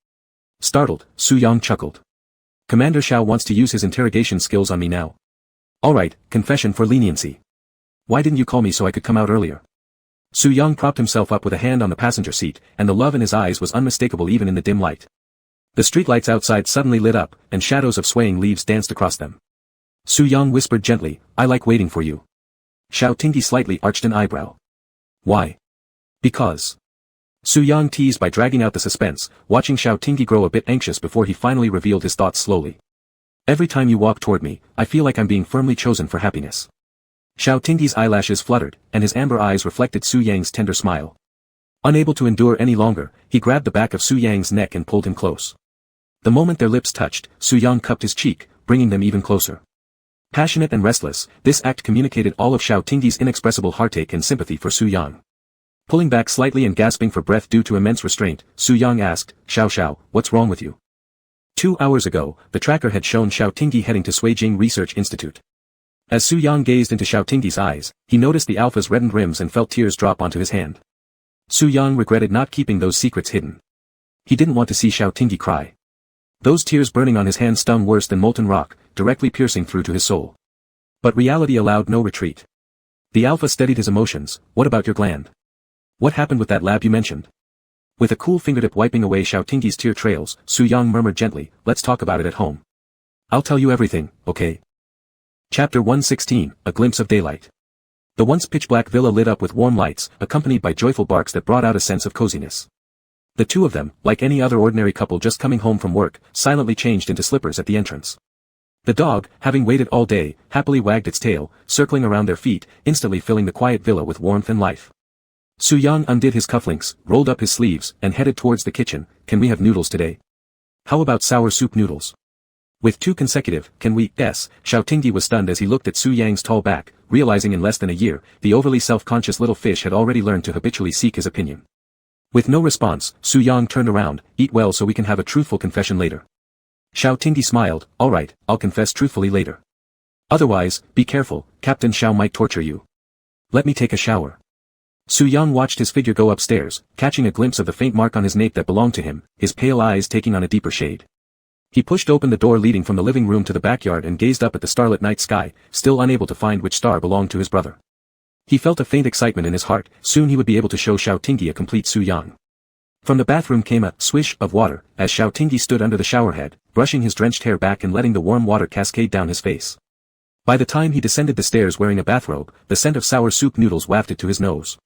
Startled, Su Yang chuckled. Commander Xiao wants to use his interrogation skills on me now. Alright, confession for leniency. Why didn't you call me so I could come out earlier? Su Yang propped himself up with a hand on the passenger seat, and the love in his eyes was unmistakable even in the dim light. The streetlights outside suddenly lit up, and shadows of swaying leaves danced across them. Su Yang whispered gently, I like waiting for you. Xiao Tingyi slightly arched an eyebrow. Why? Because. Su Yang teased by dragging out the suspense, watching Xiao Tingyi grow a bit anxious before he finally revealed his thoughts slowly. Every time you walk toward me, I feel like I'm being firmly chosen for happiness. Xiao Tingyi's eyelashes fluttered, and his amber eyes reflected Su Yang's tender smile. Unable to endure any longer, he grabbed the back of Su Yang's neck and pulled him close. The moment their lips touched, Su Yang cupped his cheek, bringing them even closer. Passionate and restless, this act communicated all of Xiao Tingyi's inexpressible heartache and sympathy for Su Yang. Pulling back slightly and gasping for breath due to immense restraint, Su Yang asked, Xiao, what's wrong with you? 2 hours ago, the tracker had shown Xiao Tingyi heading to Suijing Research Institute. As Su Yang gazed into Xiao Tingyi's eyes, he noticed the alpha's reddened rims and felt tears drop onto his hand. Su Yang regretted not keeping those secrets hidden. He didn't want to see Xiao Tingyi cry. Those tears burning on his hand stung worse than molten rock, directly piercing through to his soul. But reality allowed no retreat. The alpha steadied his emotions. What about your gland? What happened with that lab you mentioned? With a cool fingertip wiping away Xiao Tingyi's tear trails, Su Yang murmured gently, let's talk about it at home. I'll tell you everything, okay? Chapter 116, A Glimpse of Daylight. The once pitch-black villa lit up with warm lights, accompanied by joyful barks that brought out a sense of coziness. The two of them, like any other ordinary couple just coming home from work, silently changed into slippers at the entrance. The dog, having waited all day, happily wagged its tail, circling around their feet, instantly filling the quiet villa with warmth and life. Su Yang undid his cufflinks, rolled up his sleeves, and headed towards the kitchen. Can we have noodles today? How about sour soup noodles? With 2 consecutive, can we, yes, Xiao Tingyi was stunned as he looked at Su Yang's tall back, realizing in less than a year, the overly self-conscious little fish had already learned to habitually seek his opinion. With no response, Su Yang turned around, eat well so we can have a truthful confession later. Xiao Tingyi smiled, alright, I'll confess truthfully later. Otherwise, be careful, Captain Xiao might torture you. Let me take a shower. Su Yang watched his figure go upstairs, catching a glimpse of the faint mark on his nape that belonged to him, his pale eyes taking on a deeper shade. He pushed open the door leading from the living room to the backyard and gazed up at the starlit night sky, still unable to find which star belonged to his brother. He felt a faint excitement in his heart, soon he would be able to show Xiao Tingyi a complete Su Yang. From the bathroom came a swish of water, as Xiao Tingyi stood under the showerhead, brushing his drenched hair back and letting the warm water cascade down his face. By the time he descended the stairs wearing a bathrobe, the scent of sour soup noodles wafted to his nose.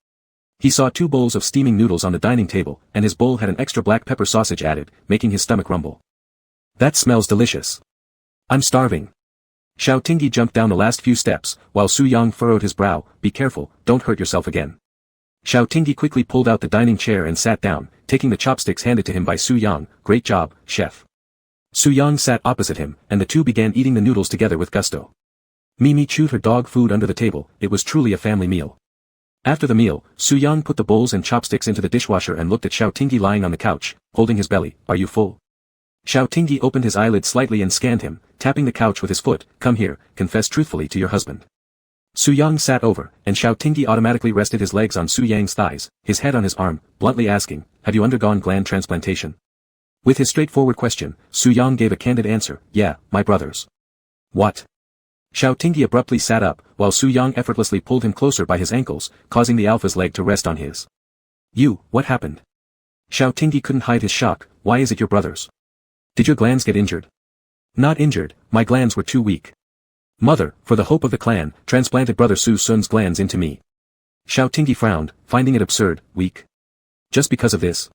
He saw 2 bowls of steaming noodles on the dining table, and his bowl had an extra black pepper sausage added, making his stomach rumble. That smells delicious. I'm starving. Xiao Tingyi jumped down the last few steps, while Su Yang furrowed his brow, be careful, don't hurt yourself again. Xiao Tingyi quickly pulled out the dining chair and sat down, taking the chopsticks handed to him by Su Yang, great job, chef. Su Yang sat opposite him, and the two began eating the noodles together with gusto. Mimi chewed her dog food under the table, it was truly a family meal. After the meal, Su Yang put the bowls and chopsticks into the dishwasher and looked at Xiao Tingyi lying on the couch, holding his belly, are you full? Xiao Tingyi opened his eyelids slightly and scanned him, tapping the couch with his foot, come here, confess truthfully to your husband. Su Yang sat over, and Xiao Tingyi automatically rested his legs on Su Yang's thighs, his head on his arm, bluntly asking, have you undergone gland transplantation? With his straightforward question, Su Yang gave a candid answer, yeah, my brothers. What? Xiao Tingyi abruptly sat up, while Su Yang effortlessly pulled him closer by his ankles, causing the alpha's leg to rest on his. What happened? Xiao Tingyi couldn't hide his shock, why is it your brothers? Did your glands get injured? Not injured, my glands were too weak. Mother, for the hope of the clan, transplanted brother Su Sun's glands into me. Xiao Tingyi frowned, finding it absurd, weak. Just because of this?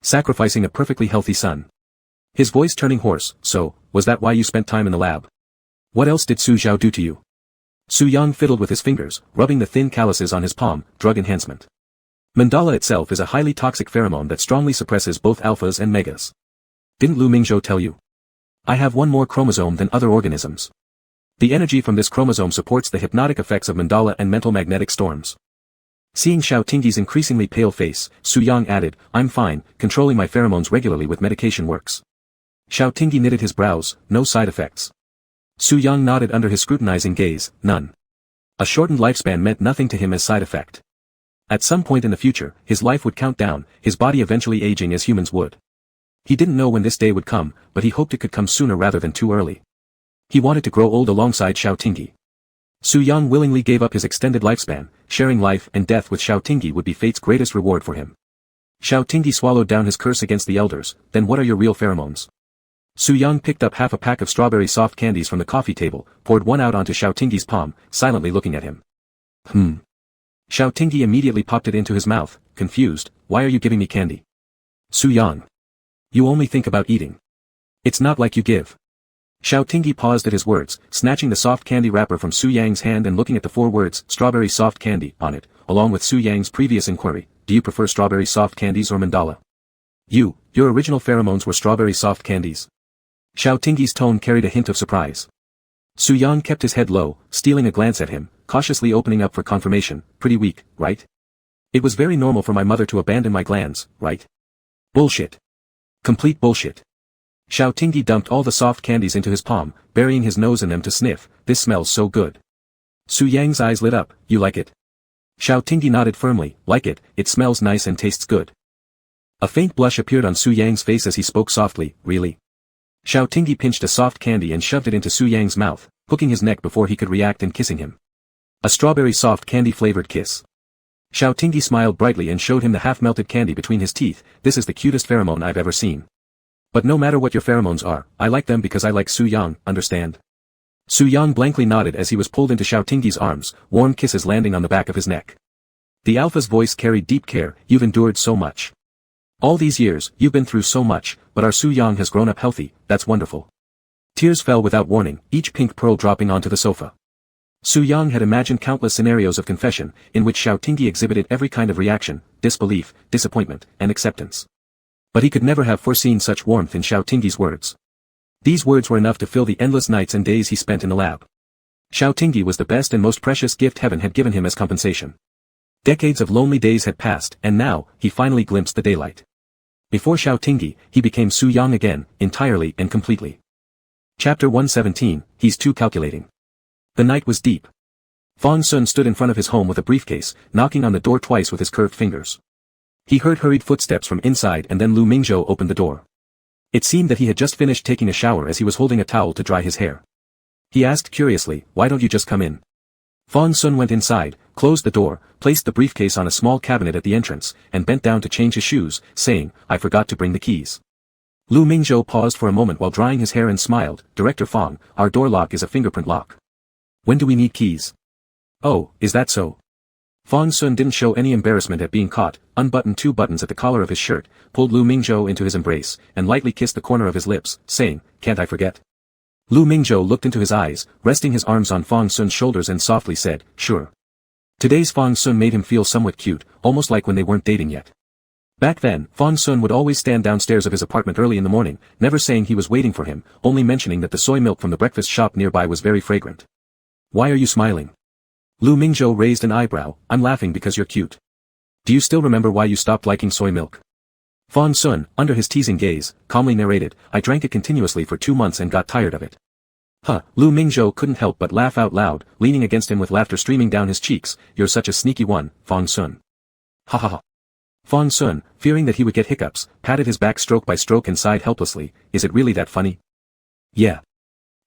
Sacrificing a perfectly healthy son. His voice turning hoarse, so, was that why you spent time in the lab? What else did Su Zhao do to you? Su Yang fiddled with his fingers, rubbing the thin calluses on his palm, drug enhancement. Mandala itself is a highly toxic pheromone that strongly suppresses both alphas and megas. Didn't Lu Mingzhou tell you? I have one more chromosome than other organisms. The energy from this chromosome supports the hypnotic effects of mandala and mental magnetic storms. Seeing Xiao Tingyi's increasingly pale face, Su Yang added, I'm fine, controlling my pheromones regularly with medication works. Xiao Tingyi knitted his brows, no side effects. Su Yang nodded under his scrutinizing gaze, none. A shortened lifespan meant nothing to him as side effect. At some point in the future, his life would count down, his body eventually aging as humans would. He didn't know when this day would come, but he hoped it could come sooner rather than too early. He wanted to grow old alongside Xiao Tingyi. Su Yang willingly gave up his extended lifespan, sharing life and death with Xiao Tingyi would be fate's greatest reward for him. Xiao Tingyi swallowed down his curse against the elders, then what are your real pheromones? Su Yang picked up half a pack of strawberry soft candies from the coffee table, poured one out onto Xiao Tingyi's palm, silently looking at him. Xiao Tingyi immediately popped it into his mouth, confused, why are you giving me candy? Su Yang. You only think about eating. It's not like you give. Xiao Tingyi paused at his words, snatching the soft candy wrapper from Su Yang's hand and looking at the 4 words, strawberry soft candy, on it, along with Su Yang's previous inquiry, do you prefer strawberry soft candies or mandala? Your original pheromones were strawberry soft candies. Xiao Tingyi's tone carried a hint of surprise. Su Yang kept his head low, stealing a glance at him, cautiously opening up for confirmation, pretty weak, right? It was very normal for my mother to abandon my glands, right? Bullshit. Complete bullshit. Xiao Tingyi dumped all the soft candies into his palm, burying his nose in them to sniff, this smells so good. Su Yang's eyes lit up, you like it? Xiao Tingyi nodded firmly, like it, it smells nice and tastes good. A faint blush appeared on Su Yang's face as he spoke softly, really? Xiao Tingyi pinched a soft candy and shoved it into Su Yang's mouth, hooking his neck before he could react and kissing him. A strawberry soft candy-flavored kiss. Xiao Tingyi smiled brightly and showed him the half-melted candy between his teeth, this is the cutest pheromone I've ever seen. But no matter what your pheromones are, I like them because I like Su Yang, understand? Su Yang blankly nodded as he was pulled into Xiao Tingyi's arms, warm kisses landing on the back of his neck. The alpha's voice carried deep care, you've endured so much. All these years, you've been through so much, but our Su Yang has grown up healthy, that's wonderful. Tears fell without warning, each pink pearl dropping onto the sofa. Su Yang had imagined countless scenarios of confession, in which Xiao Tingyi exhibited every kind of reaction, disbelief, disappointment, and acceptance. But he could never have foreseen such warmth in Xiao Tingyi's words. These words were enough to fill the endless nights and days he spent in the lab. Xiao Tingyi was the best and most precious gift heaven had given him as compensation. Decades of lonely days had passed, and now, he finally glimpsed the daylight. Before Xiao Tingyi, he became Su Yang again, entirely and completely. Chapter 117, He's Too Calculating. The night was deep. Fang Sun stood in front of his home with a briefcase, knocking on the door twice with his curved fingers. He heard hurried footsteps from inside and then Lu Mingzhou opened the door. It seemed that he had just finished taking a shower as he was holding a towel to dry his hair. He asked curiously, why don't you just come in? Fang Sun went inside, closed the door, placed the briefcase on a small cabinet at the entrance, and bent down to change his shoes, saying, I forgot to bring the keys. Lu Mingzhou paused for a moment while drying his hair and smiled, Director Fang, our door lock is a fingerprint lock. When do we need keys? Oh, is that so? Fang Sun didn't show any embarrassment at being caught, unbuttoned 2 buttons at the collar of his shirt, pulled Lu Mingzhou into his embrace, and lightly kissed the corner of his lips, saying, can't I forget? Lu Mingzhou looked into his eyes, resting his arms on Fang Sun's shoulders and softly said, sure. Today's Fang Sun made him feel somewhat cute, almost like when they weren't dating yet. Back then, Fang Sun would always stand downstairs of his apartment early in the morning, never saying he was waiting for him, only mentioning that the soy milk from the breakfast shop nearby was very fragrant. Why are you smiling? Lu Mingzhou raised an eyebrow, I'm laughing because you're cute. Do you still remember why you stopped liking soy milk? Fang Sun, under his teasing gaze, calmly narrated, I drank it continuously for 2 months and got tired of it. Lu Mingzhou couldn't help but laugh out loud, leaning against him with laughter streaming down his cheeks, you're such a sneaky one, Fang Sun. Ha ha ha. Fang Sun, fearing that he would get hiccups, patted his back stroke by stroke and sighed helplessly, is it really that funny? Yeah.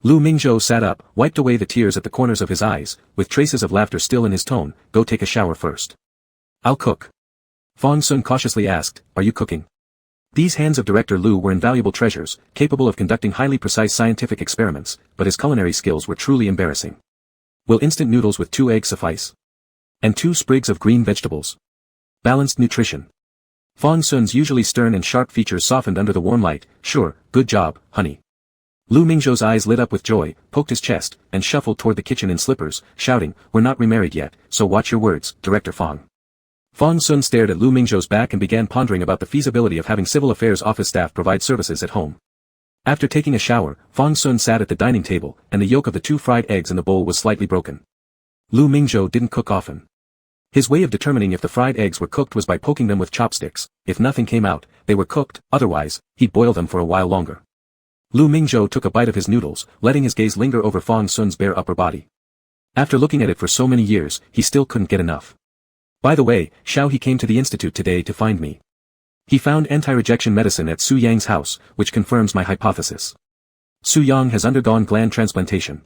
Lu Mingzhou sat up, wiped away the tears at the corners of his eyes, with traces of laughter still in his tone, go take a shower first. I'll cook. Fang Sun cautiously asked, are you cooking? These hands of Director Lu were invaluable treasures, capable of conducting highly precise scientific experiments, but his culinary skills were truly embarrassing. Will instant noodles with 2 eggs suffice? And 2 sprigs of green vegetables. Balanced nutrition. Fang Sun's usually stern and sharp features softened under the warm light, sure, good job, honey. Lu Mingzhou's eyes lit up with joy, poked his chest, and shuffled toward the kitchen in slippers, shouting, we're not remarried yet, so watch your words, Director Fang. Fang Sun stared at Lu Mingzhou's back and began pondering about the feasibility of having civil affairs office staff provide services at home. After taking a shower, Fang Sun sat at the dining table, and the yolk of the 2 fried eggs in the bowl was slightly broken. Lu Mingzhou didn't cook often. His way of determining if the fried eggs were cooked was by poking them with chopsticks. If nothing came out, they were cooked, otherwise, he'd boil them for a while longer. Lu Mingzhou took a bite of his noodles, letting his gaze linger over Fang Sun's bare upper body. After looking at it for so many years, he still couldn't get enough. By the way, Xiao He came to the institute today to find me. He found anti-rejection medicine at Su Yang's house, which confirms my hypothesis. Su Yang has undergone gland transplantation.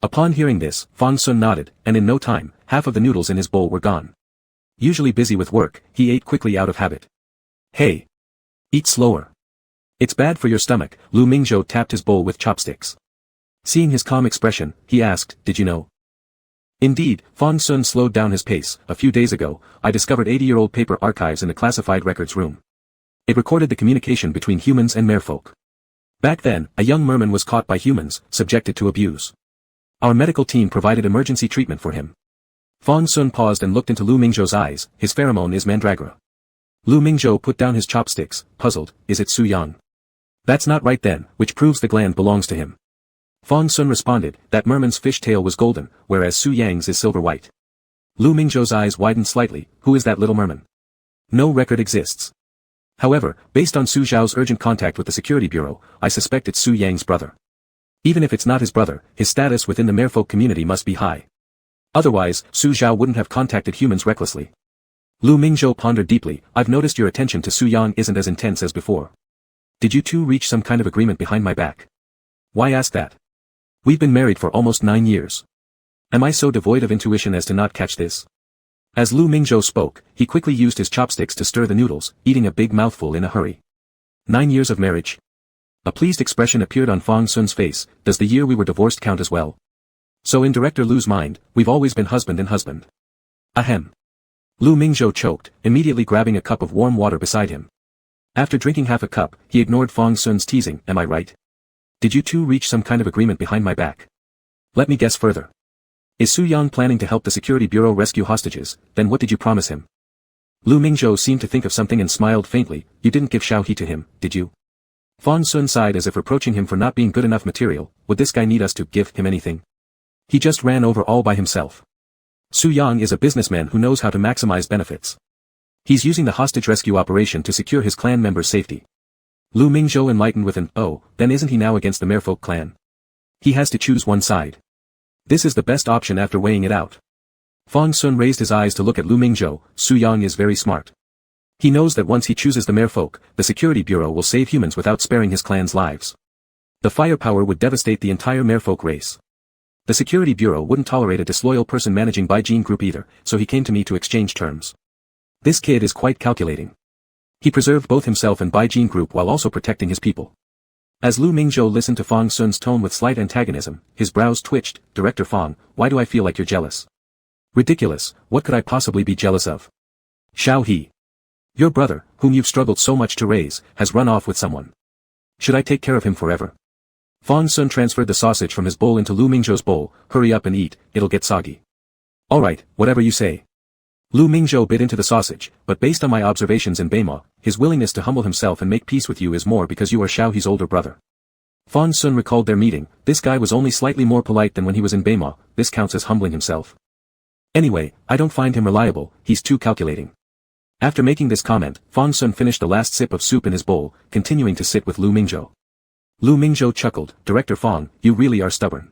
Upon hearing this, Fang Sun nodded, and in no time, half of the noodles in his bowl were gone. Usually busy with work, he ate quickly out of habit. Hey! Eat slower. It's bad for your stomach. Lu Mingzhou tapped his bowl with chopsticks. Seeing his calm expression, he asked, did you know? Indeed, Fang Sun slowed down his pace. A few days ago, I discovered 80-year-old paper archives in the classified records room. It recorded the communication between humans and merfolk. Back then, a young merman was caught by humans, subjected to abuse. Our medical team provided emergency treatment for him. Fang Sun paused and looked into Lu Mingzhou's eyes. His pheromone is mandragora. Lu Mingzhou put down his chopsticks, puzzled. Is it Su Yang? That's not right then, which proves the gland belongs to him. Fang Sun responded, that merman's fish tail was golden, whereas Su Yang's is silver white. Lu Mingzhou's eyes widened slightly. Who is that little merman? No record exists. However, based on Su Zhao's urgent contact with the security bureau, I suspect it's Su Yang's brother. Even if it's not his brother, his status within the merfolk community must be high. Otherwise, Su Zhao wouldn't have contacted humans recklessly. Lu Mingzhou pondered deeply. I've noticed your attention to Su Yang isn't as intense as before. Did you two reach some kind of agreement behind my back? Why ask that? We've been married for almost 9 years. Am I so devoid of intuition as to not catch this? As Lu Mingzhou spoke, he quickly used his chopsticks to stir the noodles, eating a big mouthful in a hurry. 9 years of marriage? A pleased expression appeared on Fang Sun's face. Does the year we were divorced count as well? So in Director Lu's mind, we've always been husband and husband. Ahem. Lu Mingzhou choked, immediately grabbing a cup of warm water beside him. After drinking half a cup, he ignored Fang Sun's teasing. Am I right? Did you two reach some kind of agreement behind my back? Let me guess further. Is Su Yang planning to help the security bureau rescue hostages? Then what did you promise him? Lu Mingzhou seemed to think of something and smiled faintly. You didn't give Xiao He to him, did you? Fang Sun sighed as if reproaching him for not being good enough material. Would this guy need us to give him anything? He just ran over all by himself. Su Yang is a businessman who knows how to maximize benefits. He's using the hostage rescue operation to secure his clan members' safety. Lu Mingzhou enlightened with an, oh, then isn't he now against the merfolk clan? He has to choose one side. This is the best option after weighing it out. Fang Sun raised his eyes to look at Lu Mingzhou. Su Yang is very smart. He knows that once he chooses the merfolk, the security bureau will save humans without sparing his clan's lives. The firepower would devastate the entire merfolk race. The security bureau wouldn't tolerate a disloyal person managing Beijing group either, so he came to me to exchange terms. This kid is quite calculating. He preserved both himself and Beijing group while also protecting his people. As Lu Mingzhou listened to Fang Sun's tone with slight antagonism, his brows twitched. Director Fang, why do I feel like you're jealous? Ridiculous, what could I possibly be jealous of? Xiao He. Your brother, whom you've struggled so much to raise, has run off with someone. Should I take care of him forever? Fang Sun transferred the sausage from his bowl into Lu Mingzhou's bowl. Hurry up and eat, it'll get soggy. Alright, whatever you say. Lu Mingzhou bit into the sausage, but based on my observations in Beimo, his willingness to humble himself and make peace with you is more because you are Xiao He's older brother. Fang Sun recalled their meeting. This guy was only slightly more polite than when he was in Beimo. This counts as humbling himself. Anyway, I don't find him reliable, he's too calculating. After making this comment, Fang Sun finished the last sip of soup in his bowl, continuing to sit with Lu Mingzhou. Lu Mingzhou chuckled. Director Fang, you really are stubborn.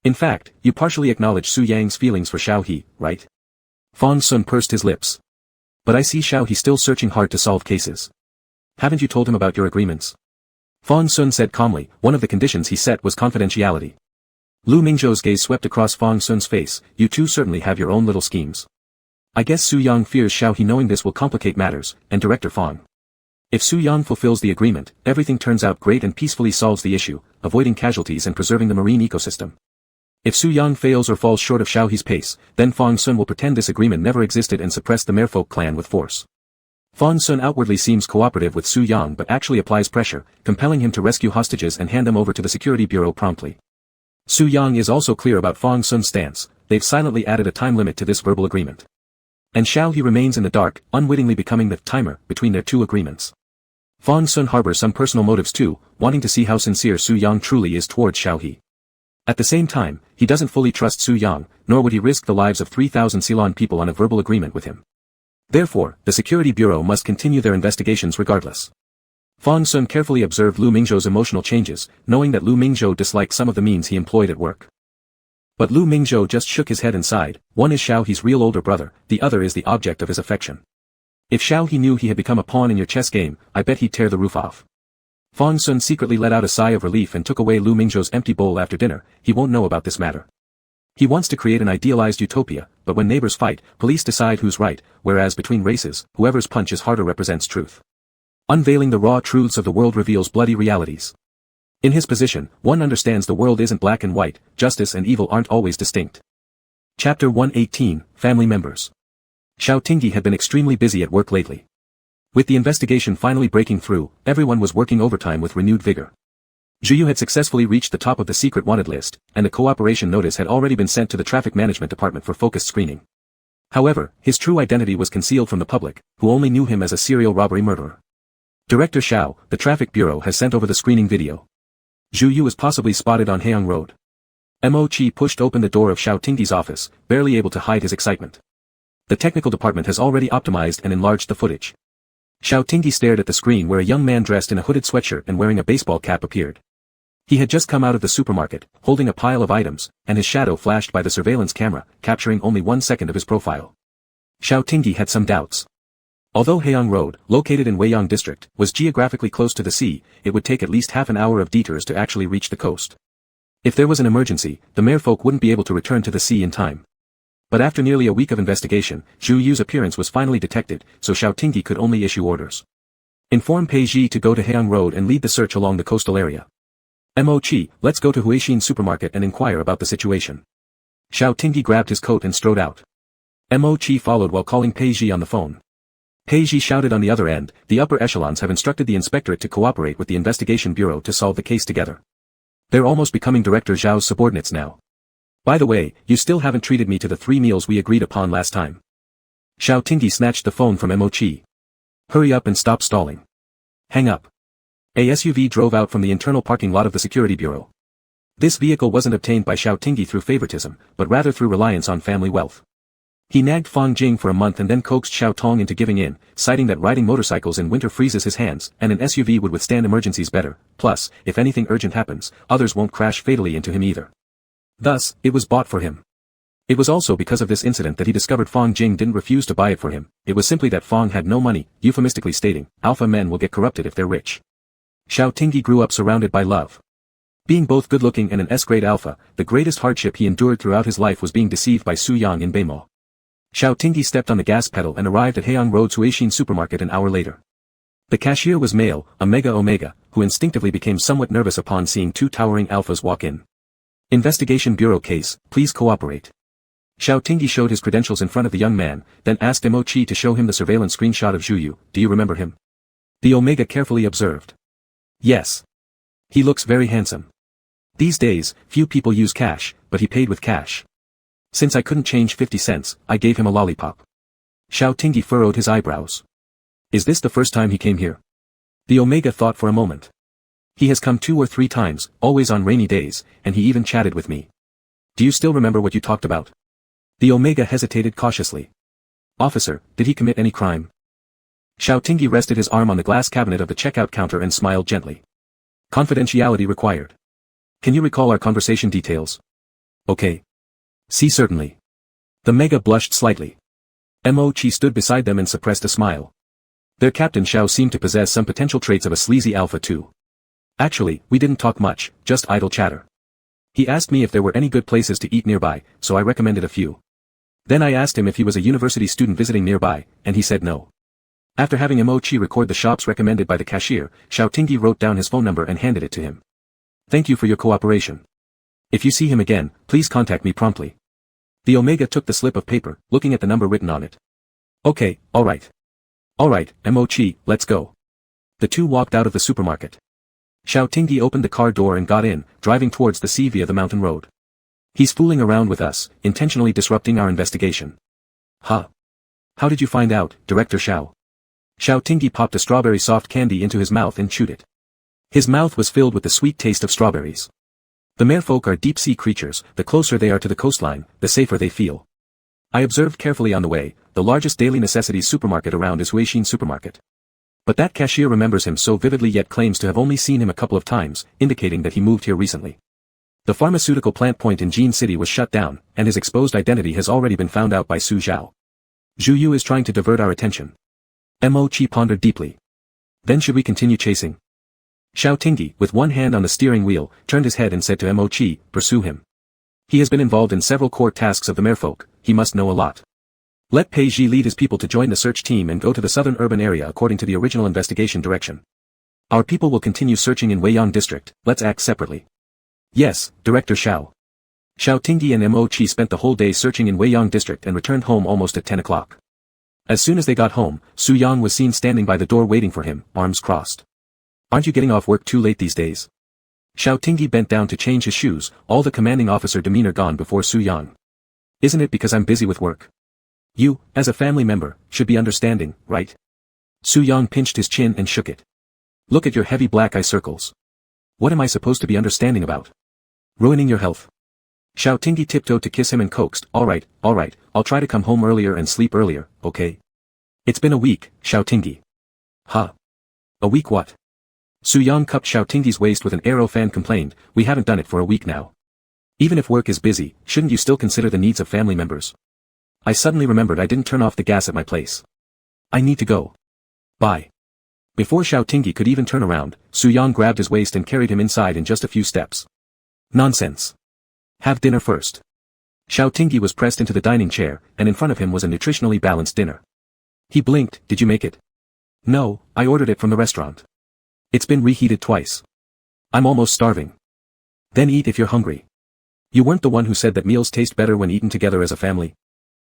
In fact, you partially acknowledge Su Yang's feelings for Xiao He, right? Fang Sun pursed his lips. But I see Xiao He still searching hard to solve cases. Haven't you told him about your agreements? Fang Sun said calmly. One of the conditions he set was confidentiality. Lu Mingzhou's gaze swept across Fang Sun's face. You two certainly have your own little schemes. I guess Su Yang fears Xiao He knowing this will complicate matters, and Director Fang. If Su Yang fulfills the agreement, everything turns out great and peacefully solves the issue, avoiding casualties and preserving the marine ecosystem. If Su Yang fails or falls short of Xiao He's pace, then Fang Sun will pretend this agreement never existed and suppress the merfolk clan with force. Fang Sun outwardly seems cooperative with Su Yang but actually applies pressure, compelling him to rescue hostages and hand them over to the security bureau promptly. Su Yang is also clear about Fang Sun's stance. They've silently added a time limit to this verbal agreement. And Xiao He remains in the dark, unwittingly becoming the timer between their two agreements. Fang Sun harbors some personal motives too, wanting to see how sincere Su Yang truly is towards Xiao He. At the same time, he doesn't fully trust Su Yang, nor would he risk the lives of 3,000 Ceylon people on a verbal agreement with him. Therefore, the Security Bureau must continue their investigations regardless. Fang Sun carefully observed Lu Mingzhou's emotional changes, knowing that Lu Mingzhou disliked some of the means he employed at work. But Lu Mingzhou just shook his head and sighed. One is Xiao He's real older brother, the other is the object of his affection. If Xiao He knew he had become a pawn in your chess game, I bet he'd tear the roof off. Fang Sun secretly let out a sigh of relief and took away Lu Mingzhou's empty bowl after dinner. He won't know about this matter. He wants to create an idealized utopia, but when neighbors fight, police decide who's right, whereas between races, whoever's punch is harder represents truth. Unveiling the raw truths of the world reveals bloody realities. In his position, one understands the world isn't black and white, justice and evil aren't always distinct. Chapter 118, Family Members. Xiao Tingyi had been extremely busy at work lately. With the investigation finally breaking through, everyone was working overtime with renewed vigor. Zhu Yu had successfully reached the top of the secret wanted list, and the cooperation notice had already been sent to the Traffic Management Department for focused screening. However, his true identity was concealed from the public, who only knew him as a serial robbery murderer. Director Xiao, the Traffic Bureau has sent over the screening video. Zhu Yu was possibly spotted on Heiyang Road. Mo Qi pushed open the door of Xiao Tingyi's office, barely able to hide his excitement. The technical department has already optimized and enlarged the footage. Xiao Tingyi stared at the screen where a young man dressed in a hooded sweatshirt and wearing a baseball cap appeared. He had just come out of the supermarket, holding a pile of items, and his shadow flashed by the surveillance camera, capturing only 1 second of his profile. Xiao Tingyi had some doubts. Although Heiyang Road, located in Weiyang District, was geographically close to the sea, it would take at least half an hour of detours to actually reach the coast. If there was an emergency, the merfolk wouldn't be able to return to the sea in time. But after nearly a week of investigation, Zhu Yu's appearance was finally detected, so Xiao Tingyi could only issue orders. Inform Pei Ji to go to Heiyang Road and lead the search along the coastal area. Mo Qi, let's go to Huixin supermarket and inquire about the situation. Xiao Tingyi grabbed his coat and strode out. Mo Qi followed while calling Pei Ji on the phone. Pei Ji shouted on the other end, the upper echelons have instructed the inspectorate to cooperate with the investigation bureau to solve the case together. They're almost becoming Director Zhao's subordinates now. By the way, you still haven't treated me to the 3 meals we agreed upon last time. Xiao Tingyi snatched the phone from Mo Qi. Hurry up and stop stalling. Hang up. A SUV drove out from the internal parking lot of the security bureau. This vehicle wasn't obtained by Xiao Tingyi through favoritism, but rather through reliance on family wealth. He nagged Fang Jing for a month and then coaxed Xiao Tong into giving in, citing that riding motorcycles in winter freezes his hands, and an SUV would withstand emergencies better, plus, if anything urgent happens, others won't crash fatally into him either. Thus, it was bought for him. It was also because of this incident that he discovered Fang Jing didn't refuse to buy it for him, it was simply that Fang had no money, euphemistically stating, alpha men will get corrupted if they're rich. Xiao Tingyi grew up surrounded by love. Being both good-looking and an S-grade alpha, the greatest hardship he endured throughout his life was being deceived by Su Yang in Beimo. Xiao Tingyi stepped on the gas pedal and arrived at Heiyang Road's Huixin supermarket an hour later. The cashier was male, Omega, who instinctively became somewhat nervous upon seeing 2 towering alphas walk in. Investigation Bureau case, please cooperate. Xiao Tingyi showed his credentials in front of the young man, then asked Mo Qi to show him the surveillance screenshot of Zhu Yu. Do you remember him? The Omega carefully observed. Yes. He looks very handsome. These days, few people use cash, but he paid with cash. Since I couldn't change 50 cents, I gave him a lollipop. Xiao Tingyi furrowed his eyebrows. Is this the first time he came here? The Omega thought for a moment. He has come 2 or 3 times, always on rainy days, and he even chatted with me. Do you still remember what you talked about? The Omega hesitated cautiously. Officer, did he commit any crime? Xiao Tingyi rested his arm on the glass cabinet of the checkout counter and smiled gently. Confidentiality required. Can you recall our conversation details? Okay. See certainly. The Mega blushed slightly. Mo Qi stood beside them and suppressed a smile. Their captain Xiao seemed to possess some potential traits of a sleazy alpha too. Actually, we didn't talk much, just idle chatter. He asked me if there were any good places to eat nearby, so I recommended a few. Then I asked him if he was a university student visiting nearby, and he said no. After having Mo Qi record the shops recommended by the cashier, Xiao Tingyi wrote down his phone number and handed it to him. Thank you for your cooperation. If you see him again, please contact me promptly. The Omega took the slip of paper, looking at the number written on it. Okay, alright. Alright, Mo Qi, let's go. The two walked out of the supermarket. Xiao Tingyi opened the car door and got in, driving towards the sea via the mountain road. He's fooling around with us, intentionally disrupting our investigation. Huh? How did you find out, Director Xiao? Xiao Tingyi popped a strawberry soft candy into his mouth and chewed it. His mouth was filled with the sweet taste of strawberries. The merfolk are deep-sea creatures, the closer they are to the coastline, the safer they feel. I observed carefully on the way, the largest daily necessities supermarket around is Huixin Supermarket. But that cashier remembers him so vividly yet claims to have only seen him a couple of times, indicating that he moved here recently. The pharmaceutical plant point in Jin City was shut down, and his exposed identity has already been found out by Su Zhao. Zhu Yu is trying to divert our attention. Mo Qi pondered deeply. Then should we continue chasing? Xiao Tingyi, with one hand on the steering wheel, turned his head and said to Mo Qi, pursue him. He has been involved in several court tasks of the merfolk, he must know a lot. Let Pei Ji lead his people to join the search team and go to the southern urban area according to the original investigation direction. Our people will continue searching in Weiyang district, let's act separately. Yes, Director Xiao. Xiao Tingyi and Mo Qi spent the whole day searching in Weiyang district and returned home almost at 10 o'clock. As soon as they got home, Su Yang was seen standing by the door waiting for him, arms crossed. Aren't you getting off work too late these days? Xiao Tingyi bent down to change his shoes, all the commanding officer demeanor gone before Su Yang. Isn't it because I'm busy with work? You, as a family member, should be understanding, right? Su Yang pinched his chin and shook it. Look at your heavy black eye circles. What am I supposed to be understanding about? Ruining your health. Xiao Tingyi tiptoed to kiss him and coaxed, alright, I'll try to come home earlier and sleep earlier, okay? It's been a week, Xiao Tingyi. Huh? A week what? Su Yang cupped Xiao Tingyi's waist with an arrow fan complained, we haven't done it for a week now. Even if work is busy, shouldn't you still consider the needs of family members? I suddenly remembered I didn't turn off the gas at my place. I need to go. Bye. Before Xiao Tingyi could even turn around, Su Yang grabbed his waist and carried him inside in just a few steps. Nonsense. Have dinner first. Xiao Tingyi was pressed into the dining chair, and in front of him was a nutritionally balanced dinner. He blinked, did you make it? No, I ordered it from the restaurant. It's been reheated twice. I'm almost starving. Then eat if you're hungry. You weren't the one who said that meals taste better when eaten together as a family.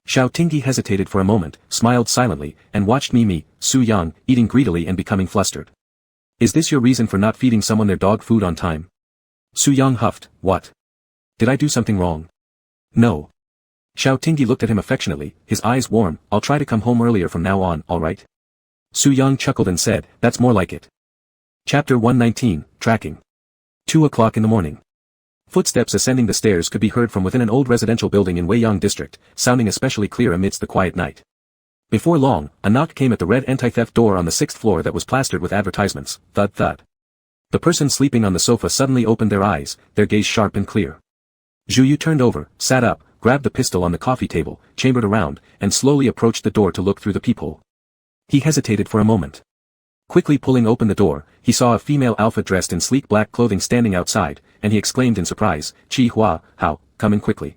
Xiao Tingyi hesitated for a moment, smiled silently, and watched Su Yang, eating greedily and becoming flustered. Is this your reason for not feeding someone their dog food on time? Su Yang huffed, what? Did I do something wrong? No. Xiao Tingyi looked at him affectionately, his eyes warm, I'll try to come home earlier from now on, alright? Su Yang chuckled and said, that's more like it. Chapter 119, Tracking. 2 o'clock in the morning. Footsteps ascending the stairs could be heard from within an old residential building in Weiyang district, sounding especially clear amidst the quiet night. Before long, a knock came at the red anti-theft door on the 6th floor that was plastered with advertisements, thud thud. The person sleeping on the sofa suddenly opened their eyes, their gaze sharp and clear. Zhu Yu turned over, sat up, grabbed the pistol on the coffee table, chambered around, and slowly approached the door to look through the peephole. He hesitated for a moment. Quickly pulling open the door, he saw a female alpha dressed in sleek black clothing standing outside, and he exclaimed in surprise, Chi Hua, how, come in quickly.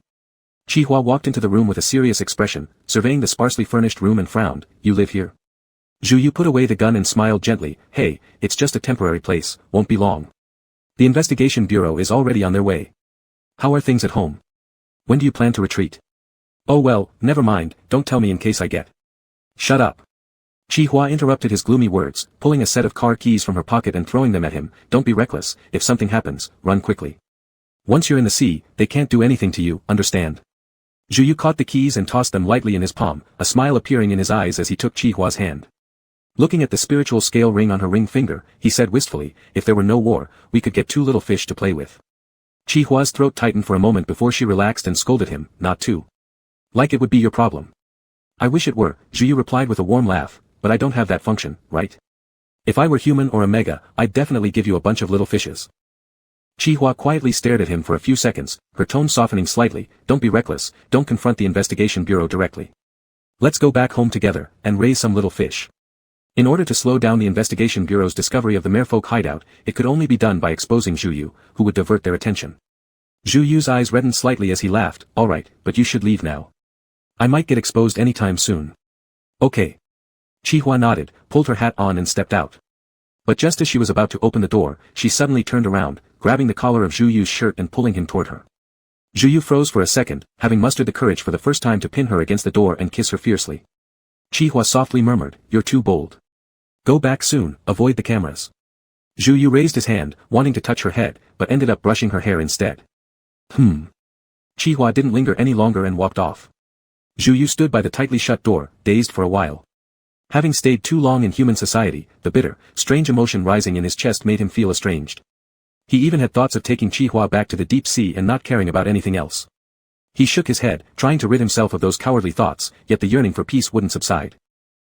Chi Hua walked into the room with a serious expression, surveying the sparsely furnished room and frowned, you live here? Zhu Yu put away the gun and smiled gently, hey, it's just a temporary place, won't be long. The investigation bureau is already on their way. How are things at home? When do you plan to retreat? Oh well, never mind, don't tell me in case I get. Shut up. Chi Hua interrupted his gloomy words, pulling a set of car keys from her pocket and throwing them at him, don't be reckless, if something happens, run quickly. Once you're in the sea, they can't do anything to you, understand? Zhu Yu caught the keys and tossed them lightly in his palm, a smile appearing in his eyes as he took Chi Hua's hand. Looking at the spiritual scale ring on her ring finger, he said wistfully, if there were no war, we could get 2 little fish to play with. Chi Hua's throat tightened for a moment before she relaxed and scolded him, not 2. Like it would be your problem. I wish it were, Zhu Yu replied with a warm laugh, but I don't have that function, right? If I were human or a mega, I'd definitely give you a bunch of little fishes. Chi Hua quietly stared at him for a few seconds, her tone softening slightly, don't be reckless, don't confront the investigation bureau directly. Let's go back home together, and raise some little fish. In order to slow down the investigation bureau's discovery of the merfolk hideout, it could only be done by exposing Zhu Yu, who would divert their attention. Zhu Yu's eyes reddened slightly as he laughed, alright, but you should leave now. I might get exposed anytime soon. Okay. Chi Hua nodded, pulled her hat on and stepped out. But just as she was about to open the door, she suddenly turned around, grabbing the collar of Zhu Yu's shirt and pulling him toward her. Zhu Yu froze for a second, having mustered the courage for the first time to pin her against the door and kiss her fiercely. Chi Hua softly murmured, you're too bold. Go back soon, avoid the cameras. Zhu Yu raised his hand, wanting to touch her head, but ended up brushing her hair instead. Chi Hua didn't linger any longer and walked off. Zhu Yu stood by the tightly shut door, dazed for a while. Having stayed too long in human society, the bitter, strange emotion rising in his chest made him feel estranged. He even had thoughts of taking Chihua back to the deep sea and not caring about anything else. He shook his head, trying to rid himself of those cowardly thoughts, yet the yearning for peace wouldn't subside.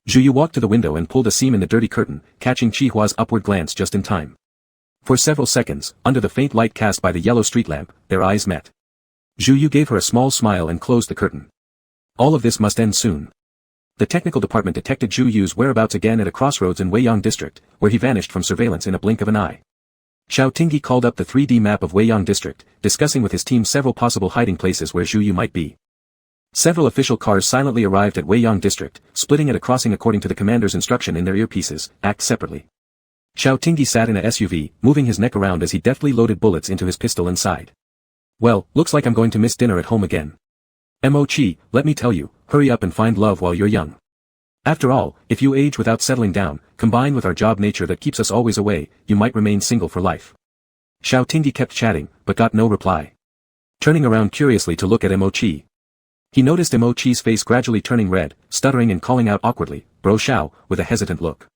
Zhu Yu walked to the window and pulled a seam in the dirty curtain, catching Chihua's upward glance just in time. For several seconds, under the faint light cast by the yellow street lamp, their eyes met. Zhu Yu gave her a small smile and closed the curtain. All of this must end soon. The technical department detected Zhu Yu's whereabouts again at a crossroads in Weiyang district, where he vanished from surveillance in a blink of an eye. Xiao Tingyi called up the 3D map of Weiyang district, discussing with his team several possible hiding places where Zhu Yu might be. Several official cars silently arrived at Weiyang district, splitting at a crossing according to the commander's instruction in their earpieces, act separately. Xiao Tingyi sat in a SUV, moving his neck around as he deftly loaded bullets into his pistol and sighed. Well, looks like I'm going to miss dinner at home again. Mo-chi, let me tell you, hurry up and find love while you're young. After all, if you age without settling down, combined with our job nature that keeps us always away, you might remain single for life. Xiao Tingyi kept chatting, but got no reply. Turning around curiously to look at Mo-chi. He noticed Mo-chi's face gradually turning red, stuttering and calling out awkwardly, Bro Xiao, with a hesitant look.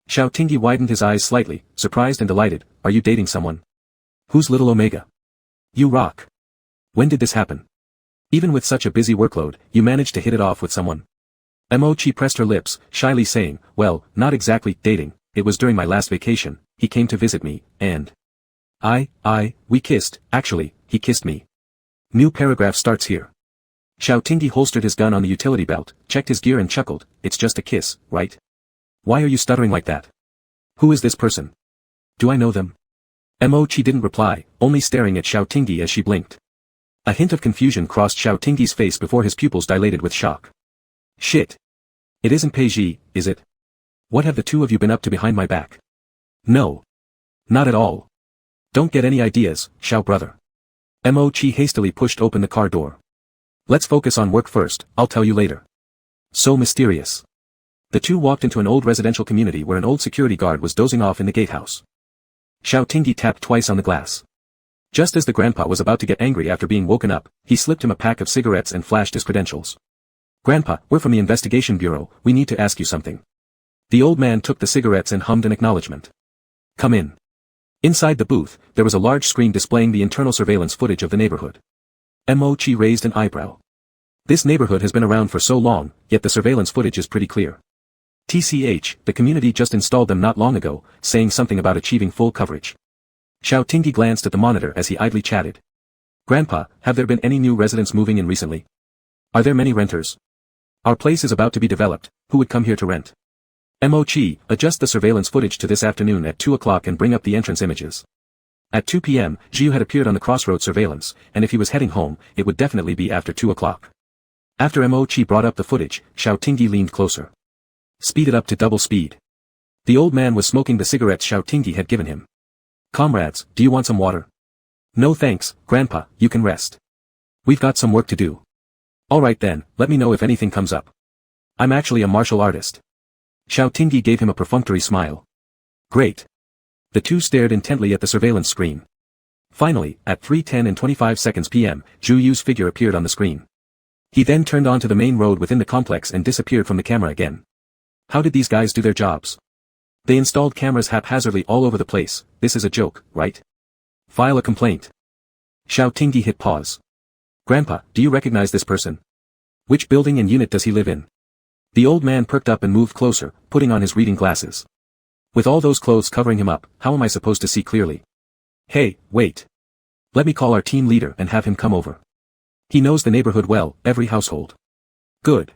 Xiao Tingyi widened his eyes slightly, surprised and delighted, are you dating someone? Who's little Omega? You rock. When did this happen? Even with such a busy workload, you managed to hit it off with someone. Mo-chi pressed her lips, shyly saying, well, not exactly dating, it was during my last vacation, he came to visit me, and... we kissed, actually, he kissed me. New paragraph starts here. Xiao Tingyi holstered his gun on the utility belt, checked his gear and chuckled, it's just a kiss, right? Why are you stuttering like that? Who is this person? Do I know them? Mo-chi didn't reply, only staring at Xiao Tingyi as she blinked. A hint of confusion crossed Xiao Tingyi's face before his pupils dilated with shock. Shit. It isn't Peiji, is it? What have the two of you been up to behind my back? No. Not at all. Don't get any ideas, Xiao brother. Mo-chi hastily pushed open the car door. Let's focus on work first, I'll tell you later. So mysterious. The two walked into an old residential community where an old security guard was dozing off in the gatehouse. Xiao Tingyi tapped twice on the glass. Just as the grandpa was about to get angry after being woken up, he slipped him a pack of cigarettes and flashed his credentials. Grandpa, we're from the investigation bureau, we need to ask you something. The old man took the cigarettes and hummed an acknowledgement. Come in. Inside the booth, there was a large screen displaying the internal surveillance footage of the neighborhood. Mo-chi raised an eyebrow. This neighborhood has been around for so long, yet the surveillance footage is pretty clear. TCH, the community just installed them not long ago, saying something about achieving full coverage. Xiao Tingyi glanced at the monitor as he idly chatted. Grandpa, have there been any new residents moving in recently? Are there many renters? Our place is about to be developed, who would come here to rent? Mo-chi, adjust the surveillance footage to this afternoon at 2 o'clock and bring up the entrance images. At 2 p.m., Jiu had appeared on the crossroad surveillance, and if he was heading home, it would definitely be after 2 o'clock. After Mo-chi brought up the footage, Xiao Tingyi leaned closer. Speed it up to double speed. The old man was smoking the cigarettes Xiao Tingyi had given him. Comrades, do you want some water? No thanks, Grandpa, you can rest. We've got some work to do. Alright then, let me know if anything comes up. I'm actually a martial artist. Xiao Tingyi gave him a perfunctory smile. Great. The two stared intently at the surveillance screen. Finally, at 3:10 and 25 seconds p.m., Zhu Yu's figure appeared on the screen. He then turned onto the main road within the complex and disappeared from the camera again. How did these guys do their jobs? They installed cameras haphazardly all over the place, this is a joke, right? File a complaint. Xiao Tingyi hit pause. Grandpa, do you recognize this person? Which building and unit does he live in? The old man perked up and moved closer, putting on his reading glasses. With all those clothes covering him up, how am I supposed to see clearly? Hey, wait. Let me call our team leader and have him come over. He knows the neighborhood well, every household. Good.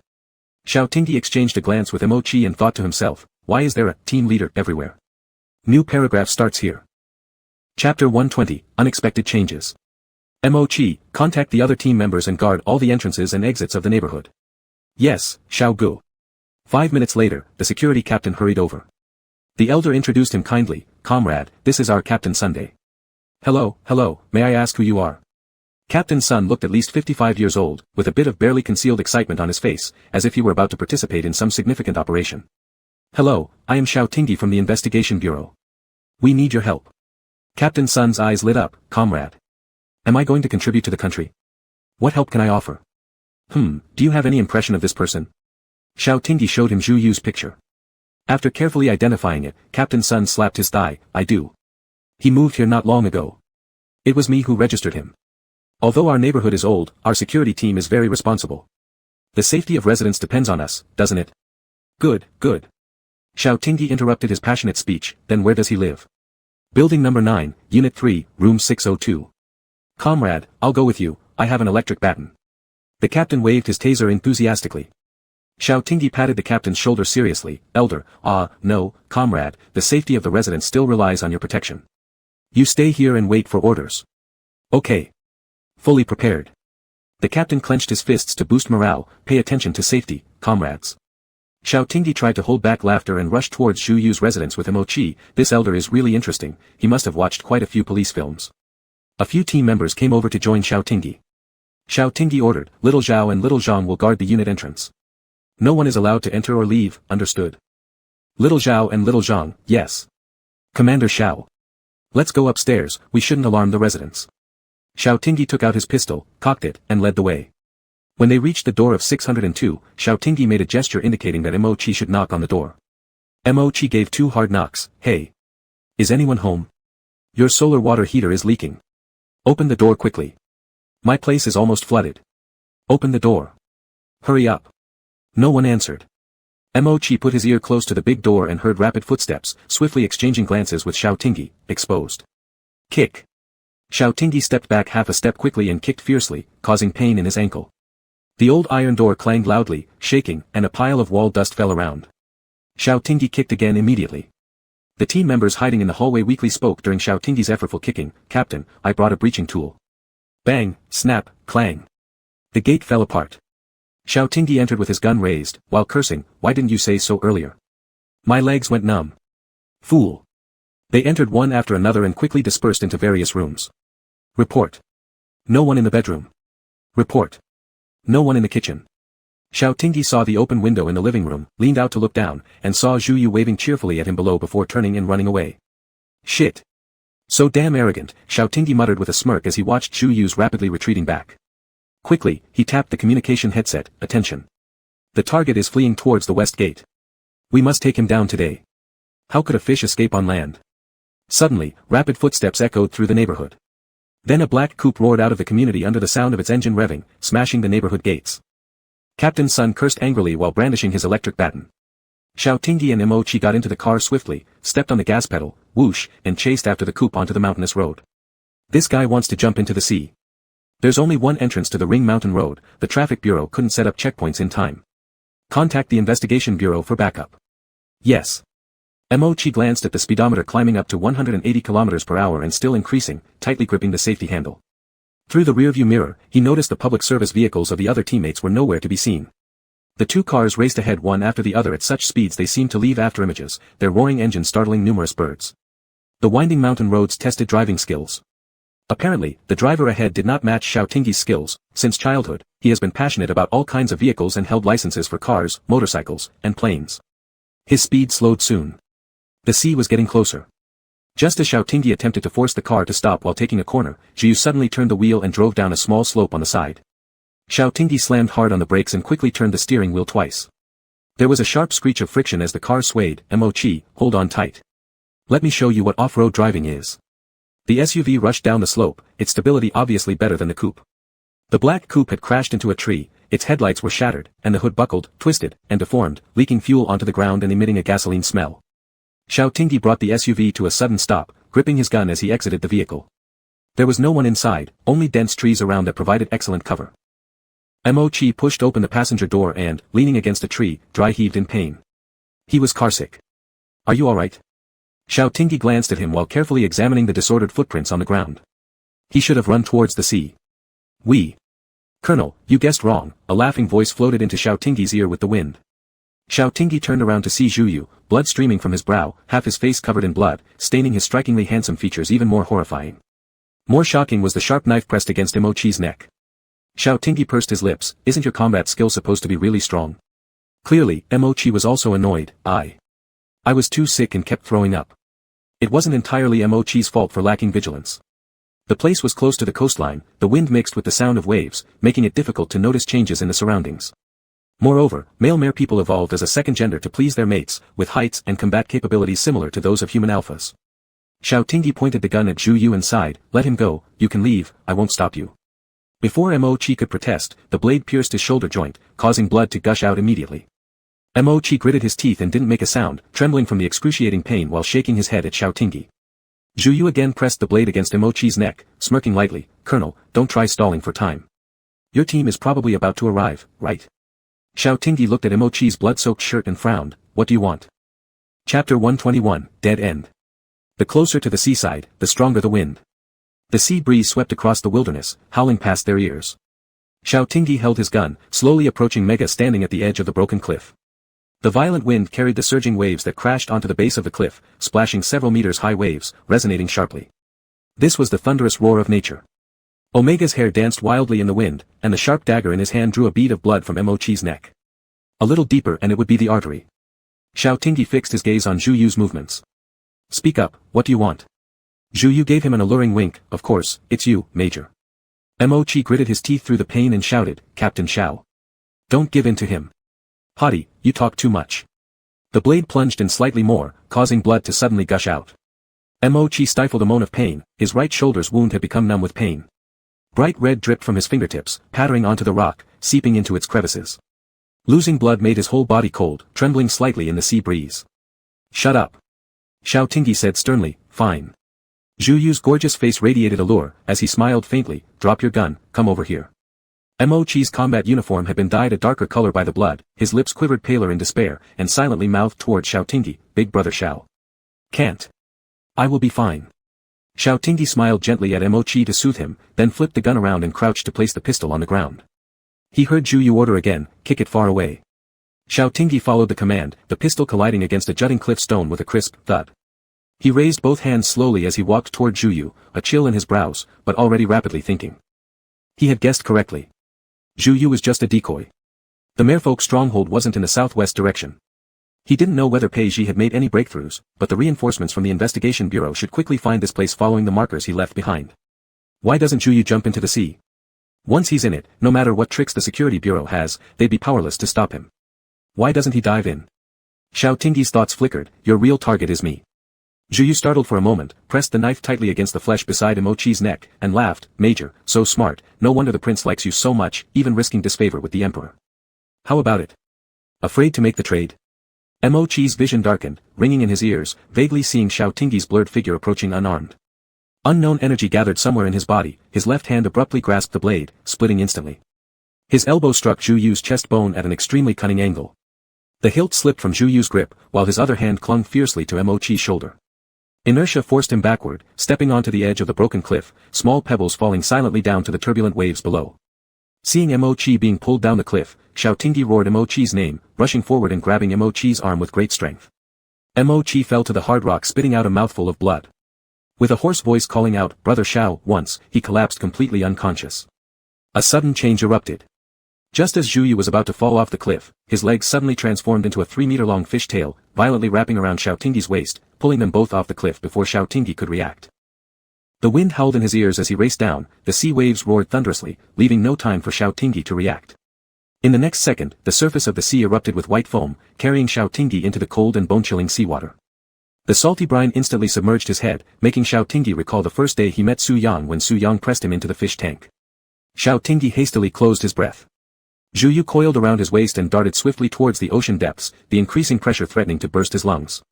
Xiao Tingyi exchanged a glance with Mo-chi and thought to himself, why is there a team leader everywhere? New paragraph starts here. Chapter 120, Unexpected Changes. Mo-chi, contact the other team members and guard all the entrances and exits of the neighborhood. Yes, Xiao Gu. 5 minutes later, the security captain hurried over. The elder introduced him kindly, Comrade, this is our Captain Sunday. Hello, may I ask who you are? Captain Sun looked at least 55 years old, with a bit of barely concealed excitement on his face, as if he were about to participate in some significant operation. Hello, I am Xiao Tingyi from the Investigation Bureau. We need your help. Captain Sun's eyes lit up, Comrade. Am I going to contribute to the country? What help can I offer? Do you have any impression of this person? Xiao Tingyi showed him Zhu Yu's picture. After carefully identifying it, Captain Sun slapped his thigh, I do. He moved here not long ago. It was me who registered him. Although our neighborhood is old, our security team is very responsible. The safety of residents depends on us, doesn't it? Good, good. Xiao Tingyi interrupted his passionate speech, then where does he live? Building number 9, Unit 3, Room 602. Comrade, I'll go with you, I have an electric baton. The captain waved his taser enthusiastically. Xiao Tingyi patted the captain's shoulder seriously. Elder, no, comrade, the safety of the residents still relies on your protection. You stay here and wait for orders. Okay. Fully prepared. The captain clenched his fists to boost morale. Pay attention to safety, comrades. Xiao Tingyi tried to hold back laughter and rushed towards Zhu Yu's residence with Emochi. This elder is really interesting, he must have watched quite a few police films. A few team members came over to join Xiao Tingyi. Xiao Tingyi ordered, Little Zhao and Little Zhang will guard the unit entrance. No one is allowed to enter or leave, understood? Little Zhao and Little Zhang, yes. Commander Xiao. Let's go upstairs, we shouldn't alarm the residents. Xiao Tingyi took out his pistol, cocked it, and led the way. When they reached the door of 602, Xiao Tingyi made a gesture indicating that Mo-Chi should knock on the door. Mo-Chi gave 2 hard knocks. Hey. Is anyone home? Your solar water heater is leaking. Open the door quickly. My place is almost flooded. Open the door. Hurry up. No one answered. Mo-Chi put his ear close to the big door and heard rapid footsteps, swiftly exchanging glances with Xiao Tingyi, exposed. Kick. Xiao Tingyi stepped back half a step quickly and kicked fiercely, causing pain in his ankle. The old iron door clanged loudly, shaking, and a pile of wall dust fell around. Xiao Tingyi kicked again immediately. The team members hiding in the hallway weakly spoke during Xiao Tingyi's effortful kicking. Captain, I brought a breaching tool. Bang, snap, clang. The gate fell apart. Xiao Tingyi entered with his gun raised, while cursing, why didn't you say so earlier? My legs went numb. Fool. They entered one after another and quickly dispersed into various rooms. Report. No one in the bedroom. Report. No one in the kitchen. Xiao Tingyi saw the open window in the living room, leaned out to look down, and saw Zhu Yu waving cheerfully at him below before turning and running away. Shit. So damn arrogant, Xiao Tingyi muttered with a smirk as he watched Zhu Yu's rapidly retreating back. Quickly, he tapped the communication headset. Attention. The target is fleeing towards the west gate. We must take him down today. How could a fish escape on land? Suddenly, rapid footsteps echoed through the neighborhood. Then a black coupe roared out of the community under the sound of its engine revving, smashing the neighborhood gates. Captain Sun cursed angrily while brandishing his electric baton. Xiao Tingyi and Mo-Chi got into the car swiftly, stepped on the gas pedal, whoosh, and chased after the coupe onto the mountainous road. This guy wants to jump into the sea. There's only one entrance to the Ring Mountain Road, the traffic bureau couldn't set up checkpoints in time. Contact the investigation bureau for backup. Yes. Mo-Chi glanced at the speedometer climbing up to 180 km per hour and still increasing, tightly gripping the safety handle. Through the rearview mirror, he noticed the public service vehicles of the other teammates were nowhere to be seen. The 2 cars raced ahead one after the other at such speeds they seemed to leave afterimages, their roaring engines startling numerous birds. The winding mountain roads tested driving skills. Apparently, the driver ahead did not match Xiao Tingyi's skills. Since childhood, he has been passionate about all kinds of vehicles and held licenses for cars, motorcycles, and planes. His speed slowed soon. The sea was getting closer. Just as Xiao Tingyi attempted to force the car to stop while taking a corner, Zhu Yu suddenly turned the wheel and drove down a small slope on the side. Xiao Tingyi slammed hard on the brakes and quickly turned the steering wheel twice. There was a sharp screech of friction as the car swayed. Mo-Chi, hold on tight. Let me show you what off-road driving is. The SUV rushed down the slope, its stability obviously better than the coupe. The black coupe had crashed into a tree, its headlights were shattered, and the hood buckled, twisted, and deformed, leaking fuel onto the ground and emitting a gasoline smell. Xiao Tingyi brought the SUV to a sudden stop, gripping his gun as he exited the vehicle. There was no one inside, only dense trees around that provided excellent cover. Mo-Chi pushed open the passenger door and, leaning against a tree, dry-heaved in pain. He was carsick. Are you alright? Xiao Tingyi glanced at him while carefully examining the disordered footprints on the ground. He should have run towards the sea. Colonel, you guessed wrong, a laughing voice floated into Xiao Tingyi's ear with the wind. Xiao Tingyi turned around to see Zhu Yu, blood streaming from his brow, half his face covered in blood, staining his strikingly handsome features even more horrifying. More shocking was the sharp knife pressed against Mo-Chi's neck. Xiao Tingyi pursed his lips, isn't your combat skill supposed to be really strong? Clearly, Mo-Chi was also annoyed. I was too sick and kept throwing up. It wasn't entirely Mo-Chi's fault for lacking vigilance. The place was close to the coastline, the wind mixed with the sound of waves, making it difficult to notice changes in the surroundings. Moreover, male mare people evolved as a second gender to please their mates, with heights and combat capabilities similar to those of human alphas. Xiao Tingyi pointed the gun at Zhu Yu and sighed, "Let him go, you can leave, I won't stop you." Before Mo Chi could protest, the blade pierced his shoulder joint, causing blood to gush out immediately. Mo Chi gritted his teeth and didn't make a sound, trembling from the excruciating pain while shaking his head at Xiao Tingyi. Zhu Yu again pressed the blade against Mo Chi's neck, smirking lightly, "Colonel, don't try stalling for time. Your team is probably about to arrive, right?" Xiao Tingyi looked at Mo Chi's blood-soaked shirt and frowned, "What do you want?" Chapter 121, Dead End. The closer to the seaside, the stronger the wind. The sea breeze swept across the wilderness, howling past their ears. Xiao Tingyi held his gun, slowly approaching Mega standing at the edge of the broken cliff. The violent wind carried the surging waves that crashed onto the base of the cliff, splashing several meters high waves, resonating sharply. This was the thunderous roar of nature. Omega's hair danced wildly in the wind, and the sharp dagger in his hand drew a bead of blood from Mo Chi's neck. A little deeper and it would be the artery. Xiao Tingyi fixed his gaze on Zhu Yu's movements. "Speak up, what do you want?" Zhu Yu gave him an alluring wink, "Of course, it's you, Major." Mo Chi gritted his teeth through the pain and shouted, "Captain Xiao. Don't give in to him. Haughty, you talk too much." The blade plunged in slightly more, causing blood to suddenly gush out. Mo Chi stifled a moan of pain, his right shoulder's wound had become numb with pain. Bright red dripped from his fingertips, pattering onto the rock, seeping into its crevices. Losing blood made his whole body cold, trembling slightly in the sea breeze. "Shut up," Xiao Tingyi said sternly, "Fine." Zhu Yu's gorgeous face radiated allure, as he smiled faintly, "Drop your gun, come over here." Mo Chi's combat uniform had been dyed a darker color by the blood, his lips quivered paler in despair, and silently mouthed toward Xiao Tingyi, "Big brother Xiao. Can't. I will be fine." Xiao Tingyi smiled gently at Mo Chi to soothe him, then flipped the gun around and crouched to place the pistol on the ground. He heard Zhu Yu order again, "Kick it far away." Xiao Tingyi followed the command, the pistol colliding against a jutting cliff stone with a crisp thud. He raised both hands slowly as he walked toward Zhu Yu, a chill in his brows, but already rapidly thinking. He had guessed correctly. Zhu Yu was just a decoy. The merfolk stronghold wasn't in the southwest direction. He didn't know whether Pei Ji had made any breakthroughs, but the reinforcements from the investigation bureau should quickly find this place following the markers he left behind. Why doesn't Zhu Yu jump into the sea? Once he's in it, no matter what tricks the security bureau has, they'd be powerless to stop him. Why doesn't he dive in? Xiao Tingyi's thoughts flickered, "Your real target is me." Zhu Yu startled for a moment, pressed the knife tightly against the flesh beside Mo Chi's neck, and laughed, "Major, so smart, no wonder the prince likes you so much, even risking disfavor with the emperor. How about it? Afraid to make the trade?" Mo Chi's vision darkened, ringing in his ears, vaguely seeing Xiao Tingyi's blurred figure approaching unarmed. Unknown energy gathered somewhere in his body, his left hand abruptly grasped the blade, splitting instantly. His elbow struck Zhu Yu's chest bone at an extremely cunning angle. The hilt slipped from Zhu Yu's grip, while his other hand clung fiercely to Mo Chi's shoulder. Inertia forced him backward, stepping onto the edge of the broken cliff, small pebbles falling silently down to the turbulent waves below. Seeing Mo Chi being pulled down the cliff, Xiao Tingyi roared Mo Chi's name, rushing forward and grabbing Mo Chi's arm with great strength. Mo Chi fell to the hard rock spitting out a mouthful of blood. With a hoarse voice calling out, "Brother Xiao," once, he collapsed completely unconscious. A sudden change erupted. Just as Zhu Yu was about to fall off the cliff, his legs suddenly transformed into a 3-meter-long fish tail, violently wrapping around Xiao Tingyi's waist, pulling them both off the cliff before Xiao Tingyi could react. The wind howled in his ears as he raced down, the sea waves roared thunderously, leaving no time for Xiao Tingyi to react. In the next second, the surface of the sea erupted with white foam, carrying Xiao Tingyi into the cold and bone-chilling seawater. The salty brine instantly submerged his head, making Xiao Tingyi recall the first day he met Su Yang when Su Yang pressed him into the fish tank. Xiao Tingyi hastily closed his breath. Zhu Yu coiled around his waist and darted swiftly towards the ocean depths, the increasing pressure threatening to burst his lungs.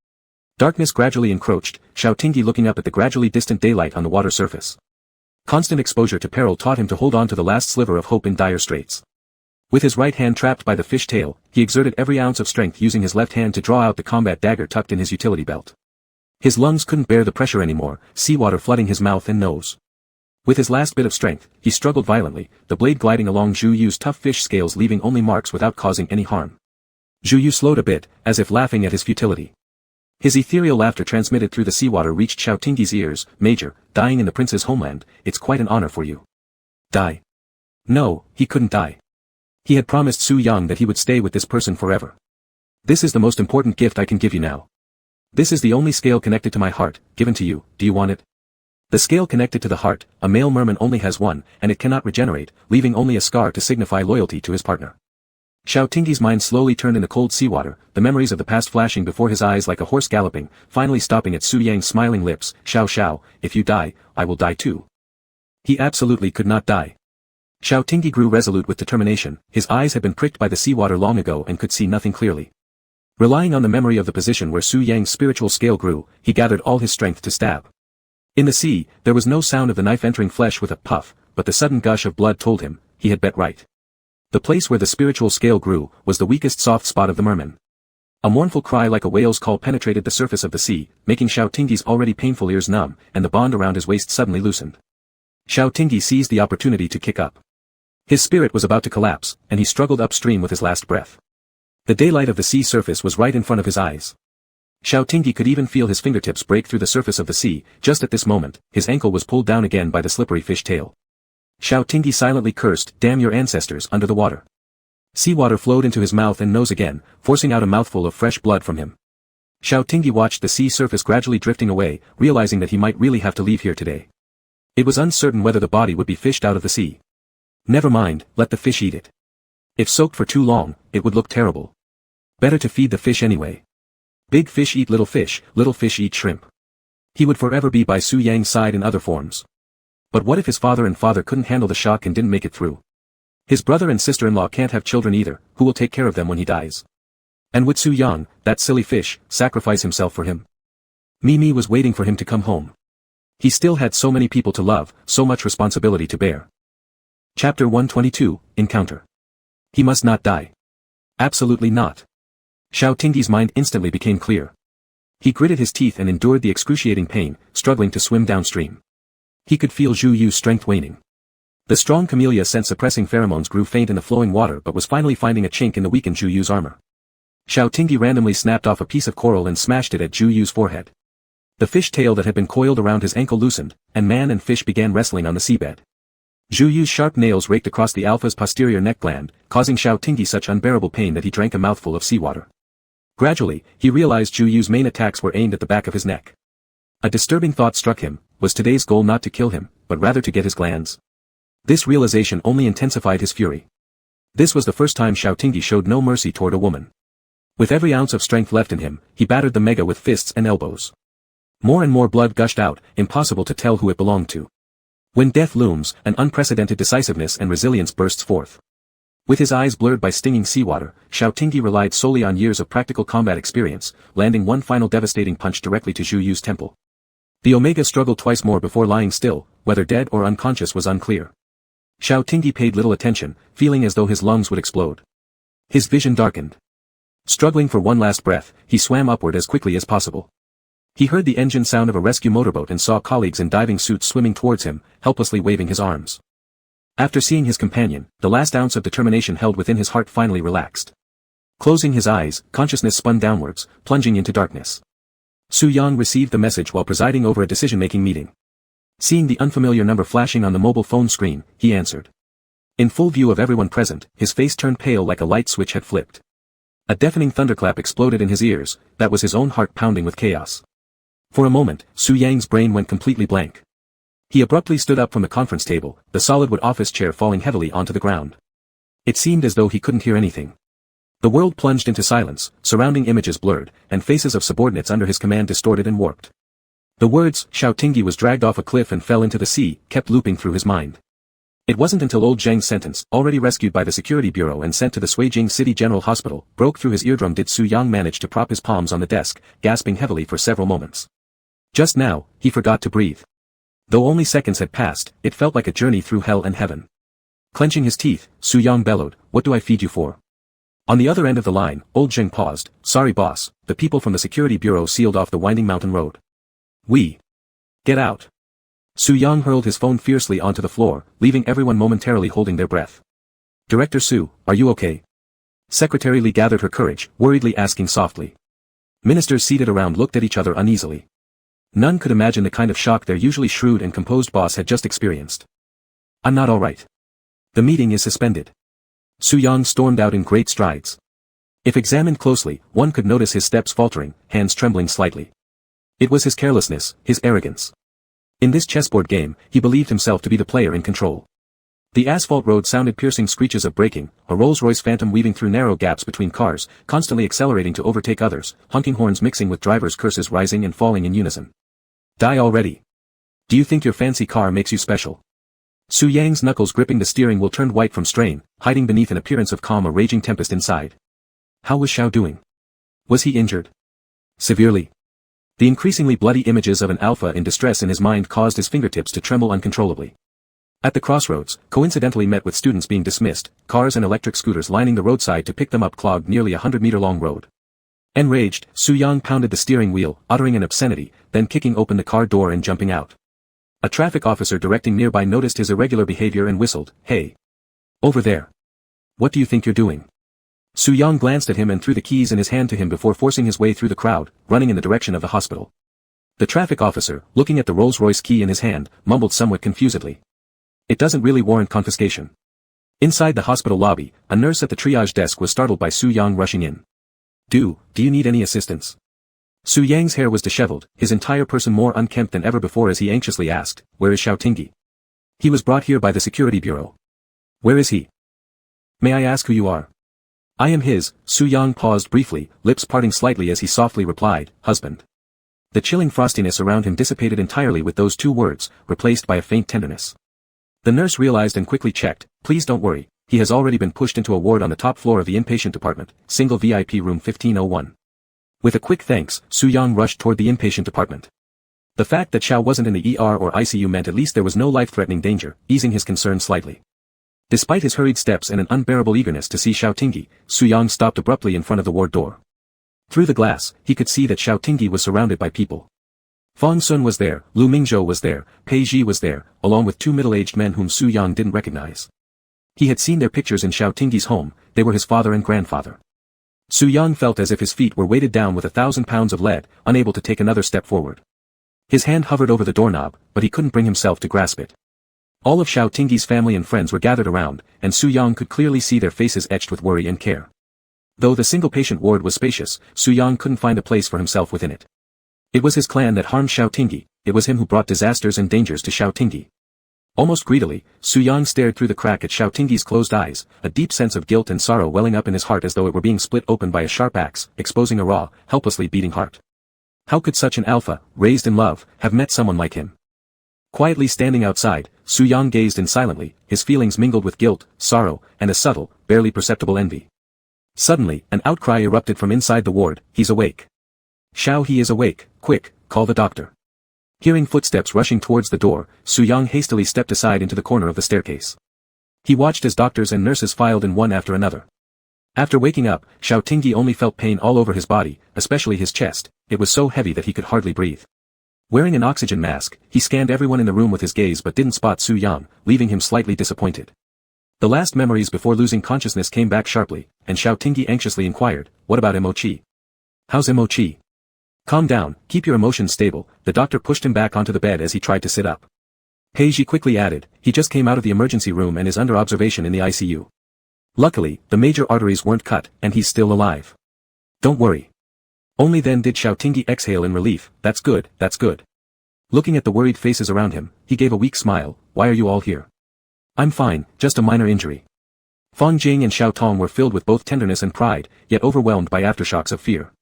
Darkness gradually encroached, Xiao Tingyi looking up at the gradually distant daylight on the water surface. Constant exposure to peril taught him to hold on to the last sliver of hope in dire straits. With his right hand trapped by the fish tail, he exerted every ounce of strength using his left hand to draw out the combat dagger tucked in his utility belt. His lungs couldn't bear the pressure anymore, seawater flooding his mouth and nose. With his last bit of strength, he struggled violently, the blade gliding along Zhu Yu's tough fish scales leaving only marks without causing any harm. Zhu Yu slowed a bit, as if laughing at his futility. His ethereal laughter transmitted through the seawater reached Xiao Tingyi's ears, "Major, dying in the prince's homeland, it's quite an honor for you." Die? No, he couldn't die. He had promised Su Yang that he would stay with this person forever. "This is the most important gift I can give you now. This is the only scale connected to my heart, given to you, do you want it?" The scale connected to the heart, a male merman only has one, and it cannot regenerate, leaving only a scar to signify loyalty to his partner. Xiao Tingyi's mind slowly turned in the cold seawater, the memories of the past flashing before his eyes like a horse galloping, finally stopping at Su Yang's smiling lips. Xiao Xiao, if you die, I will die too. He absolutely could not die. Xiao Tingyi grew resolute with determination, his eyes had been pricked by the seawater long ago and could see nothing clearly. Relying on the memory of the position where Su Yang's spiritual scale grew, he gathered all his strength to stab. In the sea, there was no sound of the knife entering flesh with a puff, but the sudden gush of blood told him, he had bet right. The place where the spiritual scale grew, was the weakest soft spot of the merman. A mournful cry like a whale's call penetrated the surface of the sea, making Xiao Tingyi's already painful ears numb, and the bond around his waist suddenly loosened. Xiao Tingyi seized the opportunity to kick up. His spirit was about to collapse, and he struggled upstream with his last breath. The daylight of the sea surface was right in front of his eyes. Xiao Tingyi could even feel his fingertips break through the surface of the sea. Just at this moment, his ankle was pulled down again by the slippery fish tail. Xiao Tingyi silently cursed, "Damn your ancestors," under the water. Seawater flowed into his mouth and nose again, forcing out a mouthful of fresh blood from him. Xiao Tingyi watched the sea surface gradually drifting away, realizing that he might really have to leave here today. It was uncertain whether the body would be fished out of the sea. Never mind, let the fish eat it. If soaked for too long, it would look terrible. Better to feed the fish anyway. Big fish eat little fish eat shrimp. He would forever be by Su Yang's side in other forms. But what if his father and father couldn't handle the shock and didn't make it through? His brother and sister-in-law can't have children either, who will take care of them when he dies? And would Su Yang, that silly fish, sacrifice himself for him? Mimi was waiting for him to come home. He still had so many people to love, so much responsibility to bear. Chapter 122, Encounter. He must not die. Absolutely not. Xiao Tingyi's mind instantly became clear. He gritted his teeth and endured the excruciating pain, struggling to swim downstream. He could feel Zhu Yu's strength waning. The strong camellia scent-suppressing pheromones grew faint in the flowing water but was finally finding a chink in the weakened Zhu Yu's armor. Xiao Tingyi randomly snapped off a piece of coral and smashed it at Zhu Yu's forehead. The fish tail that had been coiled around his ankle loosened, and man and fish began wrestling on the seabed. Zhu Yu's sharp nails raked across the alpha's posterior neck gland, causing Xiao Tingyi such unbearable pain that he drank a mouthful of seawater. Gradually, he realized Zhu Yu's main attacks were aimed at the back of his neck. A disturbing thought struck him, was today's goal not to kill him, but rather to get his glands? This realization only intensified his fury. This was the first time Xiao Tingyi showed no mercy toward a woman. With every ounce of strength left in him, he battered the mega with fists and elbows. More and more blood gushed out, impossible to tell who it belonged to. When death looms, an unprecedented decisiveness and resilience bursts forth. With his eyes blurred by stinging seawater, Xiao Tingyi relied solely on years of practical combat experience, landing one final devastating punch directly to Zhu Yu's temple. The Omega struggled twice more before lying still, whether dead or unconscious was unclear. Xiao Tingyi paid little attention, feeling as though his lungs would explode. His vision darkened. Struggling for one last breath, he swam upward as quickly as possible. He heard the engine sound of a rescue motorboat and saw colleagues in diving suits swimming towards him, helplessly waving his arms. After seeing his companion, the last ounce of determination held within his heart finally relaxed. Closing his eyes, consciousness spun downwards, plunging into darkness. Su Yang received the message while presiding over a decision-making meeting. Seeing the unfamiliar number flashing on the mobile phone screen, he answered. In full view of everyone present, his face turned pale like a light switch had flipped. A deafening thunderclap exploded in his ears, that was his own heart pounding with chaos. For a moment, Su Yang's brain went completely blank. He abruptly stood up from the conference table, the solid wood office chair falling heavily onto the ground. It seemed as though he couldn't hear anything. The world plunged into silence, surrounding images blurred, and faces of subordinates under his command distorted and warped. The words, Xiao Tingyi was dragged off a cliff and fell into the sea, kept looping through his mind. It wasn't until old Zheng's sentence, already rescued by the security bureau and sent to the Suijing City General Hospital, broke through his eardrum did Su Yang manage to prop his palms on the desk, gasping heavily for several moments. Just now, he forgot to breathe. Though only seconds had passed, it felt like a journey through hell and heaven. Clenching his teeth, Su Yang bellowed, "What do I feed you for?" On the other end of the line, old Zheng paused. "Sorry boss, the people from the security bureau sealed off the winding mountain road. We. Get out." Su Yang hurled his phone fiercely onto the floor, leaving everyone momentarily holding their breath. "Director Su, are you okay?" Secretary Li gathered her courage, worriedly asking softly. Ministers seated around looked at each other uneasily. None could imagine the kind of shock their usually shrewd and composed boss had just experienced. "I'm not all right. The meeting is suspended." Su Yang stormed out in great strides. If examined closely, one could notice his steps faltering, hands trembling slightly. It was his carelessness, his arrogance. In this chessboard game, he believed himself to be the player in control. The asphalt road sounded piercing screeches of braking, a Rolls-Royce Phantom weaving through narrow gaps between cars, constantly accelerating to overtake others, honking horns mixing with drivers' curses rising and falling in unison. Die already. Do you think your fancy car makes you special? Su Yang's knuckles gripping the steering wheel turned white from strain, hiding beneath an appearance of calm a raging tempest inside. How was Xiao doing? Was he injured? Severely. The increasingly bloody images of an alpha in distress in his mind caused his fingertips to tremble uncontrollably. At the crossroads, coincidentally met with students being dismissed, cars and electric scooters lining the roadside to pick them up clogged nearly a 100-meter-long road. Enraged, Su Yang pounded the steering wheel, uttering an obscenity, then kicking open the car door and jumping out. A traffic officer directing nearby noticed his irregular behavior and whistled, "Hey! Over there! What do you think you're doing?" Su Yang glanced at him and threw the keys in his hand to him before forcing his way through the crowd, running in the direction of the hospital. The traffic officer, looking at the Rolls-Royce key in his hand, mumbled somewhat confusedly. It doesn't really warrant confiscation. Inside the hospital lobby, a nurse at the triage desk was startled by Su Yang rushing in. Do you need any assistance? Su Yang's hair was disheveled, his entire person more unkempt than ever before as he anxiously asked, "Where is Xiao Tingyi?" "He was brought here by the security bureau." "Where is he?" "May I ask who you are?" "I am his," Su Yang paused briefly, lips parting slightly as he softly replied, "husband." The chilling frostiness around him dissipated entirely with those two words, replaced by a faint tenderness. The nurse realized and quickly checked, "Please don't worry, he has already been pushed into a ward on the top floor of the inpatient department, single VIP room 1501. With a quick thanks, Su Yang rushed toward the inpatient department. The fact that Xiao wasn't in the ER or ICU meant at least there was no life-threatening danger, easing his concern slightly. Despite his hurried steps and an unbearable eagerness to see Xiao Tingyi, Su Yang stopped abruptly in front of the ward door. Through the glass, he could see that Xiao Tingyi was surrounded by people. Fang Sun was there, Lu Mingzhou was there, Pei Ji was there, along with two middle-aged men whom Su Yang didn't recognize. He had seen their pictures in Xiao Tingyi's home, they were his father and grandfather. Su Yang felt as if his feet were weighted down with 1,000 pounds of lead, unable to take another step forward. His hand hovered over the doorknob, but he couldn't bring himself to grasp it. All of Xiao Tingyi's family and friends were gathered around, and Su Yang could clearly see their faces etched with worry and care. Though the single-patient ward was spacious, Su Yang couldn't find a place for himself within it. It was his clan that harmed Xiao Tingyi, it was him who brought disasters and dangers to Xiao Tingyi. Almost greedily, Su Yang stared through the crack at Xiao Tingyi's closed eyes, a deep sense of guilt and sorrow welling up in his heart as though it were being split open by a sharp axe, exposing a raw, helplessly beating heart. How could such an alpha, raised in love, have met someone like him? Quietly standing outside, Su Yang gazed in silently, his feelings mingled with guilt, sorrow, and a subtle, barely perceptible envy. Suddenly, an outcry erupted from inside the ward, "He's awake. Xiao, he is awake, quick, call the doctor." Hearing footsteps rushing towards the door, Su Yang hastily stepped aside into the corner of the staircase. He watched as doctors and nurses filed in one after another. After waking up, Xiao Tingyi only felt pain all over his body, especially his chest, it was so heavy that he could hardly breathe. Wearing an oxygen mask, he scanned everyone in the room with his gaze but didn't spot Su Yang, leaving him slightly disappointed. The last memories before losing consciousness came back sharply, and Xiao Tingyi anxiously inquired, "What about Imo-chi? How's Imo-chi?" "Calm down, keep your emotions stable," the doctor pushed him back onto the bed as he tried to sit up. Pei Ji quickly added, "He just came out of the emergency room and is under observation in the ICU. Luckily, the major arteries weren't cut, and he's still alive. Don't worry." Only then did Xiao Tingyi exhale in relief, "That's good, that's good." Looking at the worried faces around him, he gave a weak smile, "Why are you all here?" "I'm fine, just a minor injury." Fang Jing and Xiao Tong were filled with both tenderness and pride, yet overwhelmed by aftershocks of fear.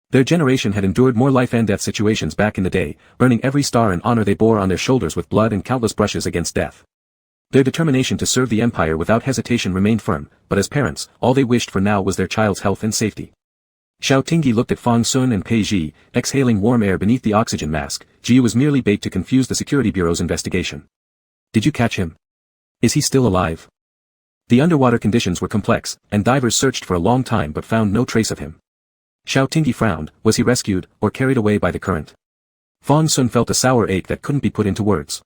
Their generation had endured more life-and-death situations back in the day, earning every star and honor they bore on their shoulders with blood and countless brushes against death. Their determination to serve the empire without hesitation remained firm, but as parents, all they wished for now was their child's health and safety. Xiao Tingyi looked at Fang Sun and Pei Ji, exhaling warm air beneath the oxygen mask. Ji was merely bait to confuse the security bureau's investigation. "Did you catch him? Is he still alive?" The underwater conditions were complex, and divers searched for a long time but found no trace of him. Xiao Tingyi frowned, was he rescued, or carried away by the current? Fang Sun felt a sour ache that couldn't be put into words.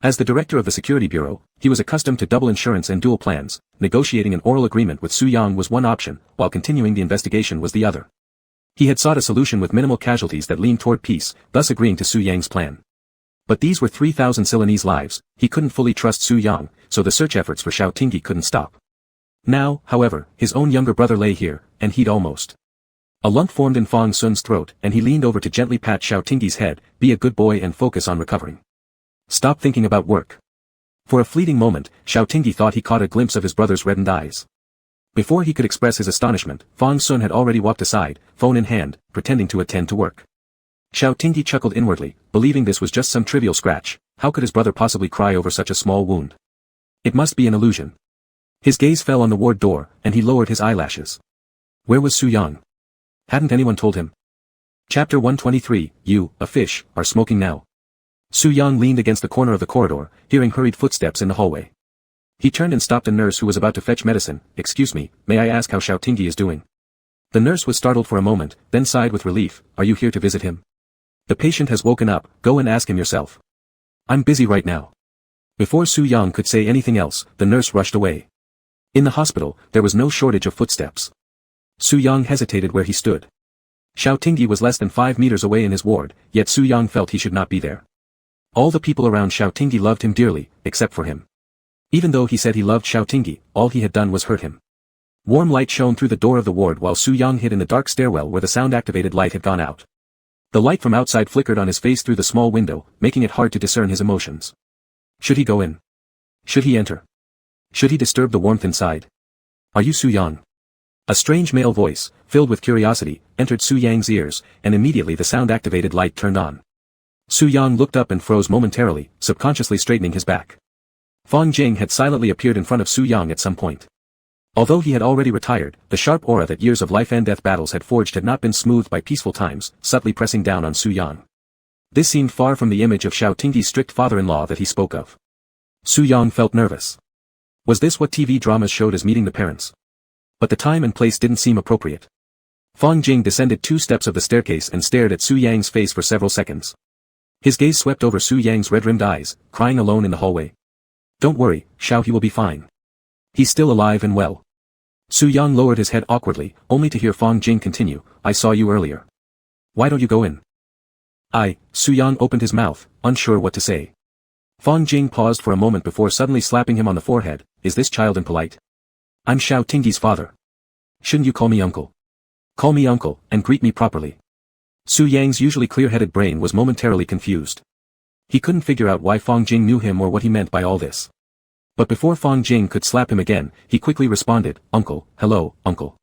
As the director of the security bureau, he was accustomed to double insurance and dual plans. Negotiating an oral agreement with Su Yang was one option, while continuing the investigation was the other. He had sought a solution with minimal casualties that leaned toward peace, thus agreeing to Su Yang's plan. But these were 3,000 Ceylonese lives, he couldn't fully trust Su Yang, so the search efforts for Xiao Tingyi couldn't stop. Now, however, his own younger brother lay here, and he'd almost. A lump formed in Fang Sun's throat, and he leaned over to gently pat Xiao Tingyi's head, "Be a good boy and focus on recovering. Stop thinking about work. For a fleeting moment, Xiao Tingyi thought he caught a glimpse of his brother's reddened eyes. Before he could express his astonishment, Fang Sun had already walked aside, phone in hand, pretending to attend to work. Xiao Tingyi chuckled inwardly, believing this was just some trivial scratch. How could his brother possibly cry over such a small wound? It must be an illusion. His gaze fell on the ward door, and he lowered his eyelashes. Where was Su Yang? Hadn't anyone told him? Chapter 123, You, a fish, are smoking now. Su Yang leaned against the corner of the corridor, hearing hurried footsteps in the hallway. He turned and stopped a nurse who was about to fetch medicine. Excuse me, may I ask how Xiao Tingyi is doing? The nurse was startled for a moment, then sighed with relief. Are you here to visit him? The patient has woken up, go and ask him yourself. I'm busy right now. Before Su Yang could say anything else, the nurse rushed away. In the hospital, there was no shortage of footsteps. Su Yang hesitated where he stood. Xiao Tingyi was less than 5 meters away in his ward, yet Su Yang felt he should not be there. All the people around Xiao Tingyi loved him dearly, except for him. Even though he said he loved Xiao Tingyi, all he had done was hurt him. Warm light shone through the door of the ward while Su Yang hid in the dark stairwell where the sound-activated light had gone out. The light from outside flickered on his face through the small window, making it hard to discern his emotions. Should he go in? Should he enter? Should he disturb the warmth inside? Are you Su Yang? A strange male voice, filled with curiosity, entered Su Yang's ears, and immediately the sound-activated light turned on. Su Yang looked up and froze momentarily, subconsciously straightening his back. Fang Jing had silently appeared in front of Su Yang at some point. Although he had already retired, the sharp aura that years of life-and-death battles had forged had not been smoothed by peaceful times, subtly pressing down on Su Yang. This seemed far from the image of Xiao Tingyi's strict father-in-law that he spoke of. Su Yang felt nervous. Was this what TV dramas showed as meeting the parents? But the time and place didn't seem appropriate. Fang Jing descended 2 steps of the staircase and stared at Su Yang's face for several seconds. His gaze swept over Su Yang's red-rimmed eyes, crying alone in the hallway. Don't worry, Xiao, he will be fine. He's still alive and well. Su Yang lowered his head awkwardly, only to hear Fang Jing continue, I saw you earlier. Why don't you go in? Su Yang opened his mouth, unsure what to say. Fang Jing paused for a moment before suddenly slapping him on the forehead, is this child impolite? I'm Xiao Tingyi's father. Shouldn't you call me uncle? Call me uncle, and greet me properly. Su Yang's usually clear-headed brain was momentarily confused. He couldn't figure out why Fang Jing knew him or what he meant by all this. But before Fang Jing could slap him again, he quickly responded, Uncle, hello, uncle.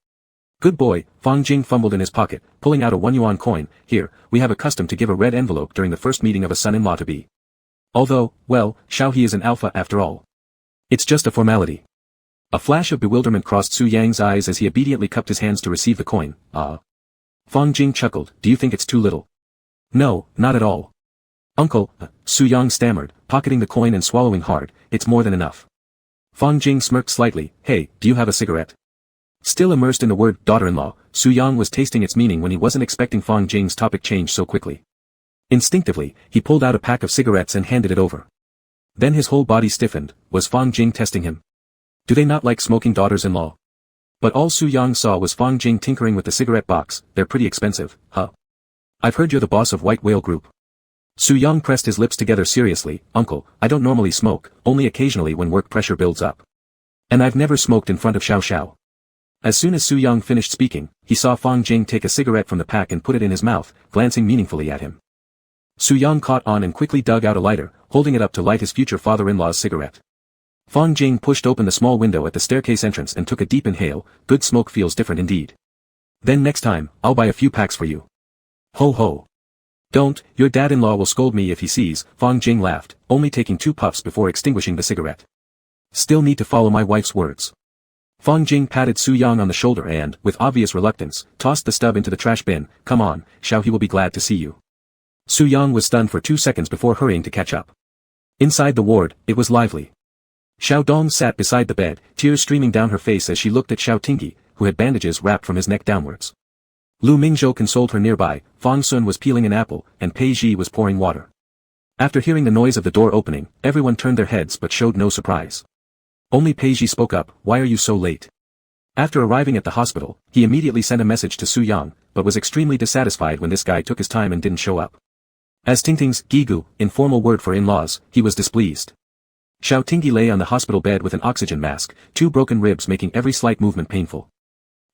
Good boy, Fang Jing fumbled in his pocket, pulling out a 1 yuan coin, here, we have a custom to give a red envelope during the first meeting of a son-in-law-to-be. Although, well, Xiao he is an alpha after all. It's just a formality. A flash of bewilderment crossed Su Yang's eyes as he obediently cupped his hands to receive the coin, Fang Jing chuckled, do you think it's too little? No, not at all. Uncle, Su Yang stammered, pocketing the coin and swallowing hard, it's more than enough. Fang Jing smirked slightly, hey, do you have a cigarette? Still immersed in the word daughter-in-law, Su Yang was tasting its meaning when he wasn't expecting Fang Jing's topic change so quickly. Instinctively, he pulled out a pack of cigarettes and handed it over. Then his whole body stiffened, was Fang Jing testing him? Do they not like smoking daughters-in-law? But all Su Yang saw was Fang Jing tinkering with the cigarette box, they're pretty expensive, huh? I've heard you're the boss of White Whale Group. Su Yang pressed his lips together seriously, Uncle, I don't normally smoke, only occasionally when work pressure builds up. And I've never smoked in front of Xiao Xiao. As soon as Su Yang finished speaking, he saw Fang Jing take a cigarette from the pack and put it in his mouth, glancing meaningfully at him. Su Yang caught on and quickly dug out a lighter, holding it up to light his future father-in-law's cigarette. Fang Jing pushed open the small window at the staircase entrance and took a deep inhale, good smoke feels different indeed. Then next time, I'll buy a few packs for you. Ho ho. Don't, your dad-in-law will scold me if he sees, Fang Jing laughed, only taking 2 puffs before extinguishing the cigarette. Still need to follow my wife's words. Fang Jing patted Su Yang on the shoulder and, with obvious reluctance, tossed the stub into the trash bin, come on, Xiao he will be glad to see you. Su Yang was stunned for 2 seconds before hurrying to catch up. Inside the ward, it was lively. Xiao Dong sat beside the bed, tears streaming down her face as she looked at Xiao Tingyi, who had bandages wrapped from his neck downwards. Lu Mingzhou consoled her nearby, Fang Sun was peeling an apple, and Pei Ji was pouring water. After hearing the noise of the door opening, everyone turned their heads but showed no surprise. Only Pei Ji spoke up, why are you so late? After arriving at the hospital, he immediately sent a message to Su Yang, but was extremely dissatisfied when this guy took his time and didn't show up. As Tingting's gigu, informal word for in-laws, he was displeased. Xiao Tingyi lay on the hospital bed with an oxygen mask, 2 broken ribs making every slight movement painful.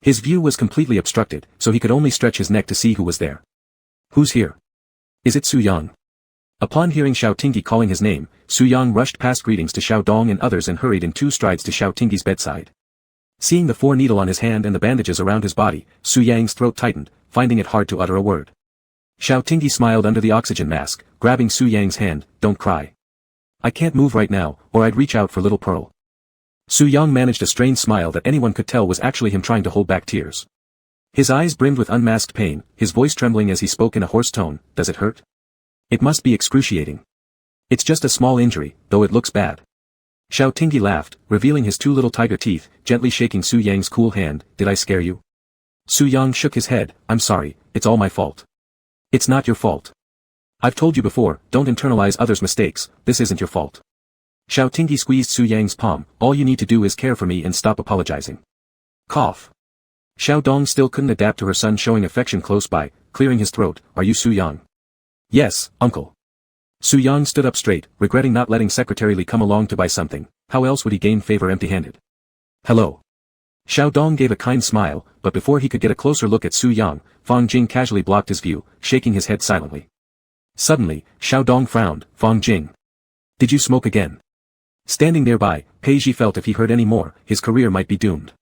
His view was completely obstructed, so he could only stretch his neck to see who was there. Who's here? Is it Su Yang? Upon hearing Xiao Tingyi calling his name, Su Yang rushed past greetings to Xiao Dong and others and hurried in 2 strides to Xiao Tingyi's bedside. Seeing the 4 needle on his hand and the bandages around his body, Su Yang's throat tightened, finding it hard to utter a word. Xiao Tingyi smiled under the oxygen mask, grabbing Su Yang's hand. "Don't cry. I can't move right now, or I'd reach out for little Pearl." Su Yang managed a strained smile that anyone could tell was actually him trying to hold back tears. His eyes brimmed with unmasked pain, his voice trembling as he spoke in a hoarse tone. "Does it hurt? It must be excruciating. It's just a small injury, though it looks bad." Xiao Tingyi laughed, revealing his 2 little tiger teeth, gently shaking Su Yang's cool hand. "Did I scare you?" Su Yang shook his head. "I'm sorry, it's all my fault." "It's not your fault. I've told you before, don't internalize others' mistakes, this isn't your fault." Xiao Tingyi squeezed Su Yang's palm. "All you need to do is care for me and stop apologizing." Cough. Xiao Dong still couldn't adapt to her son showing affection close by, clearing his throat. "Are you Su Yang?" "Yes, uncle." Su Yang stood up straight, regretting not letting Secretary Li come along to buy something. How else would he gain favor empty-handed? "Hello." Xiao Dong gave a kind smile, but before he could get a closer look at Su Yang, Fang Jing casually blocked his view, shaking his head silently. Suddenly, Xiao Dong frowned. "Fang Jing. Did you smoke again?" Standing nearby, Pei Ji felt if he heard any more, his career might be doomed.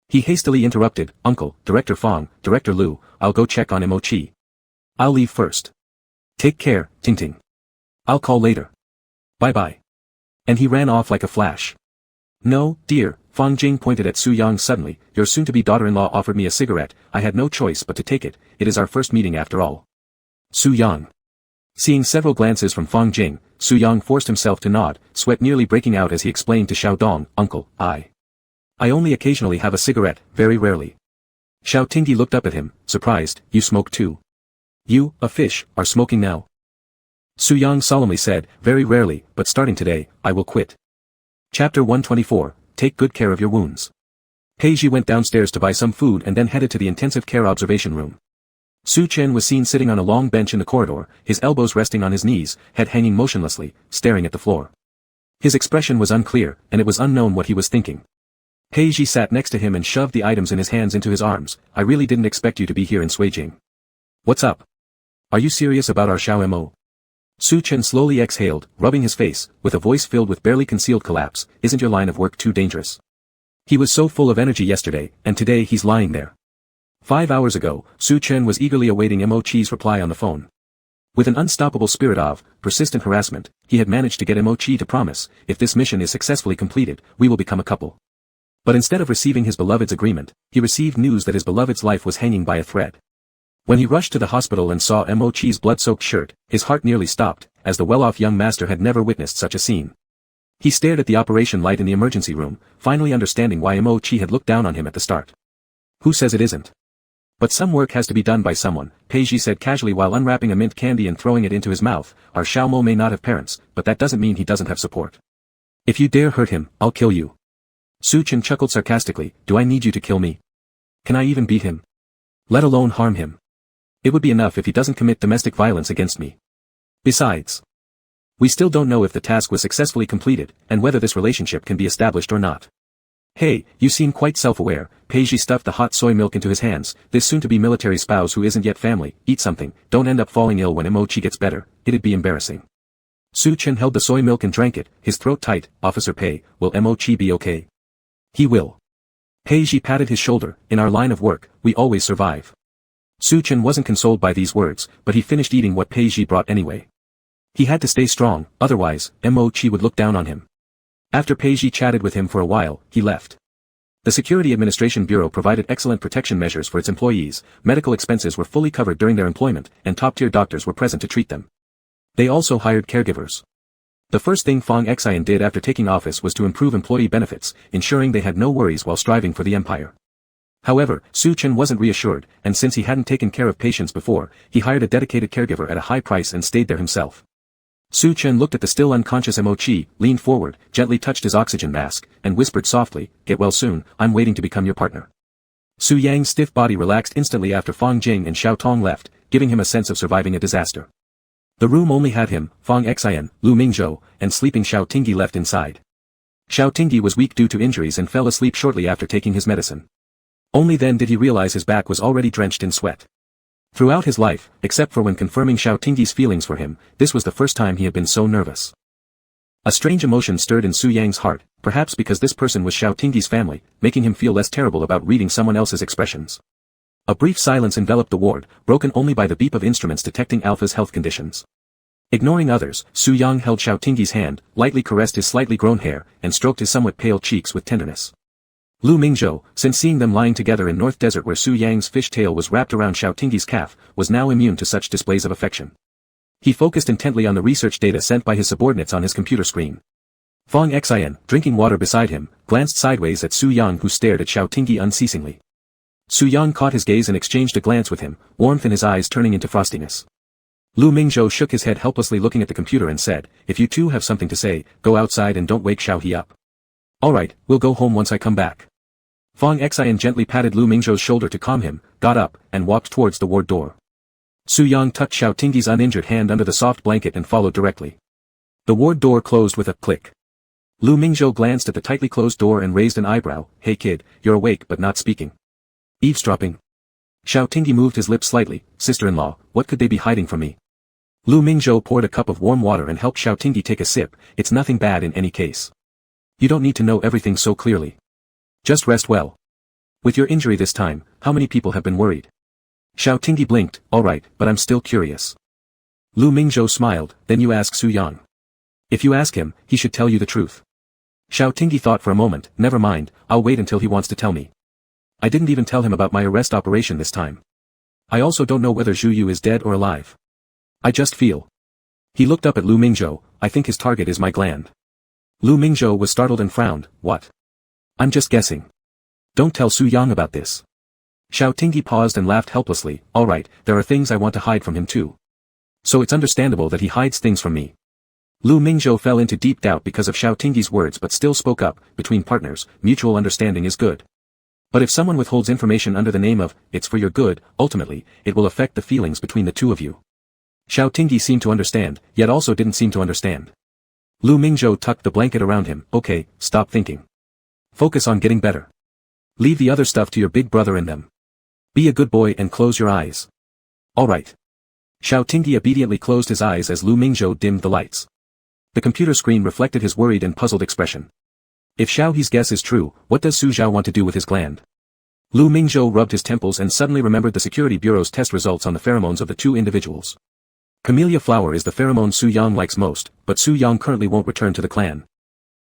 He hastily interrupted. "Uncle, Director Fang, Director Lu, I'll go check on Mo-chi. I'll leave first. Take care, Ting-Ting. I'll call later. Bye-bye." And he ran off like a flash. "No, dear," Fang Jing pointed at Su Yang suddenly, "your soon-to-be daughter-in-law offered me a cigarette, I had no choice but to take it, it is our first meeting after all." Su Yang. Seeing several glances from Fang Jing, Su Yang forced himself to nod, sweat nearly breaking out as he explained to Xiao Dong. "Uncle, I only occasionally have a cigarette, very rarely." Xiao Tingyi looked up at him, surprised. "You smoke too? You, a fish, are smoking now?" Su Yang solemnly said, "Very rarely, but starting today, I will quit." Chapter 124, Take good care of your wounds. Pei Ji went downstairs to buy some food and then headed to the intensive care observation room. Su Chen was seen sitting on a long bench in the corridor, his elbows resting on his knees, head hanging motionlessly, staring at the floor. His expression was unclear, and it was unknown what he was thinking. Pei Ji sat next to him and shoved the items in his hands into his arms. "I really didn't expect you to be here in Suijing. What's up? Are you serious about our Xiao Mo?" Su Chen slowly exhaled, rubbing his face, with a voice filled with barely concealed collapse. "Isn't your line of work too dangerous? He was so full of energy yesterday, and today he's lying there." 5 hours ago, Su Chen was eagerly awaiting Mo-chi's reply on the phone. With an unstoppable spirit of persistent harassment, he had managed to get Mo-chi to promise, "If this mission is successfully completed, we will become a couple." But instead of receiving his beloved's agreement, he received news that his beloved's life was hanging by a thread. When he rushed to the hospital and saw Mo-chi's blood-soaked shirt, his heart nearly stopped, as the well-off young master had never witnessed such a scene. He stared at the operation light in the emergency room, finally understanding why Mo-chi had looked down on him at the start. "Who says it isn't? But some work has to be done by someone," Pei Ji said casually while unwrapping a mint candy and throwing it into his mouth. "Our Xiao Mo may not have parents, but that doesn't mean he doesn't have support. If you dare hurt him, I'll kill you." Su Chen chuckled sarcastically. "Do I need you to kill me? Can I even beat him? Let alone harm him? It would be enough if he doesn't commit domestic violence against me. Besides, we still don't know if the task was successfully completed, and whether this relationship can be established or not." "Hey, you seem quite self-aware." Pei Ji stuffed the hot soy milk into his hands. "This soon-to-be military spouse who isn't yet family, eat something, don't end up falling ill when Mo-chi gets better, it'd be embarrassing." Su Chen held the soy milk and drank it, his throat tight. "Officer Pei, will Mo-chi be okay?" "He will." Pei Ji patted his shoulder. "In our line of work, we always survive." Su Chen wasn't consoled by these words, but he finished eating what Pei Ji brought anyway. He had to stay strong, otherwise, Mo-chi would look down on him. After Pei Ji chatted with him for a while, he left. The Security Administration Bureau provided excellent protection measures for its employees, medical expenses were fully covered during their employment, and top-tier doctors were present to treat them. They also hired caregivers. The first thing Fang Xian did after taking office was to improve employee benefits, ensuring they had no worries while striving for the empire. However, Su Chen wasn't reassured, and since he hadn't taken care of patients before, he hired a dedicated caregiver at a high price and stayed there himself. Su Chen looked at the still unconscious Mo-chi, leaned forward, gently touched his oxygen mask, and whispered softly, "Get well soon, I'm waiting to become your partner." Su Yang's stiff body relaxed instantly after Fang Jing and Xiao Tong left, giving him a sense of surviving a disaster. The room only had him, Fang Xian, Lu Mingzhou, and sleeping Xiao Tingyi left inside. Xiao Tingyi was weak due to injuries and fell asleep shortly after taking his medicine. Only then did he realize his back was already drenched in sweat. Throughout his life, except for when confirming Xiao Tingyi's feelings for him, this was the first time he had been so nervous. A strange emotion stirred in Su Yang's heart, perhaps because this person was Xiao Tingyi's family, making him feel less terrible about reading someone else's expressions. A brief silence enveloped the ward, broken only by the beep of instruments detecting Alpha's health conditions. Ignoring others, Su Yang held Xiao Tingyi's hand, lightly caressed his slightly grown hair, and stroked his somewhat pale cheeks with tenderness. Lu Mingzhou, since seeing them lying together in North Desert where Su Yang's fish tail was wrapped around Xiao Tingyi's calf, was now immune to such displays of affection. He focused intently on the research data sent by his subordinates on his computer screen. Fong Xian, drinking water beside him, glanced sideways at Su Yang who stared at Xiao Tingyi unceasingly. Su Yang caught his gaze and exchanged a glance with him, warmth in his eyes turning into frostiness. Lu Mingzhou shook his head helplessly looking at the computer and said, "If you two have something to say, go outside and don't wake Xiao He up." "Alright, we'll go home once I come back." Fong Xian gently patted Lu Mingzhou's shoulder to calm him, got up, and walked towards the ward door. Su Yang tucked Xiao Tingyi's uninjured hand under the soft blanket and followed directly. The ward door closed with a click. Lu Mingzhou glanced at the tightly closed door and raised an eyebrow. "Hey kid, you're awake but not speaking. Eavesdropping?" Xiao Tingyi moved his lips slightly. "Sister-in-law, what could they be hiding from me?" Lu Mingzhou poured a cup of warm water and helped Xiao Tingyi take a sip. "It's nothing bad in any case. You don't need to know everything so clearly. Just rest well. With your injury this time, how many people have been worried?" Xiao Tingyi blinked. "Alright, but I'm still curious." Lu Mingzhou smiled. "Then you ask Su Yang. If you ask him, he should tell you the truth." Xiao Tingyi thought for a moment. "Never mind, I'll wait until he wants to tell me. I didn't even tell him about my arrest operation this time. I also don't know whether Zhu Yu is dead or alive. I just feel." He looked up at Lu Mingzhou. "I think his target is my gland." Lu Mingzhou was startled and frowned. "What?" "I'm just guessing. Don't tell Su Yang about this." Xiao Tingyi paused and laughed helplessly. "Alright, there are things I want to hide from him too. So it's understandable that he hides things from me." Lu Mingzhou fell into deep doubt because of Xiao Tingyi's words but still spoke up. "Between partners, mutual understanding is good. But if someone withholds information under the name of, it's for your good, ultimately, it will affect the feelings between the two of you." Xiao Tingyi seemed to understand, yet also didn't seem to understand. Lu Mingzhou tucked the blanket around him. "Okay, stop thinking. Focus on getting better. Leave the other stuff to your big brother and them. Be a good boy and close your eyes." "Alright." Xiao Tingyi obediently closed his eyes as Lu Mingzhou dimmed the lights. The computer screen reflected his worried and puzzled expression. If Xiao He's guess is true, what does Su Zhao want to do with his gland? Lu Mingzhou rubbed his temples and suddenly remembered the security bureau's test results on the pheromones of the two individuals. Camellia flower is the pheromone Su Yang likes most, but Su Yang currently won't return to the clan.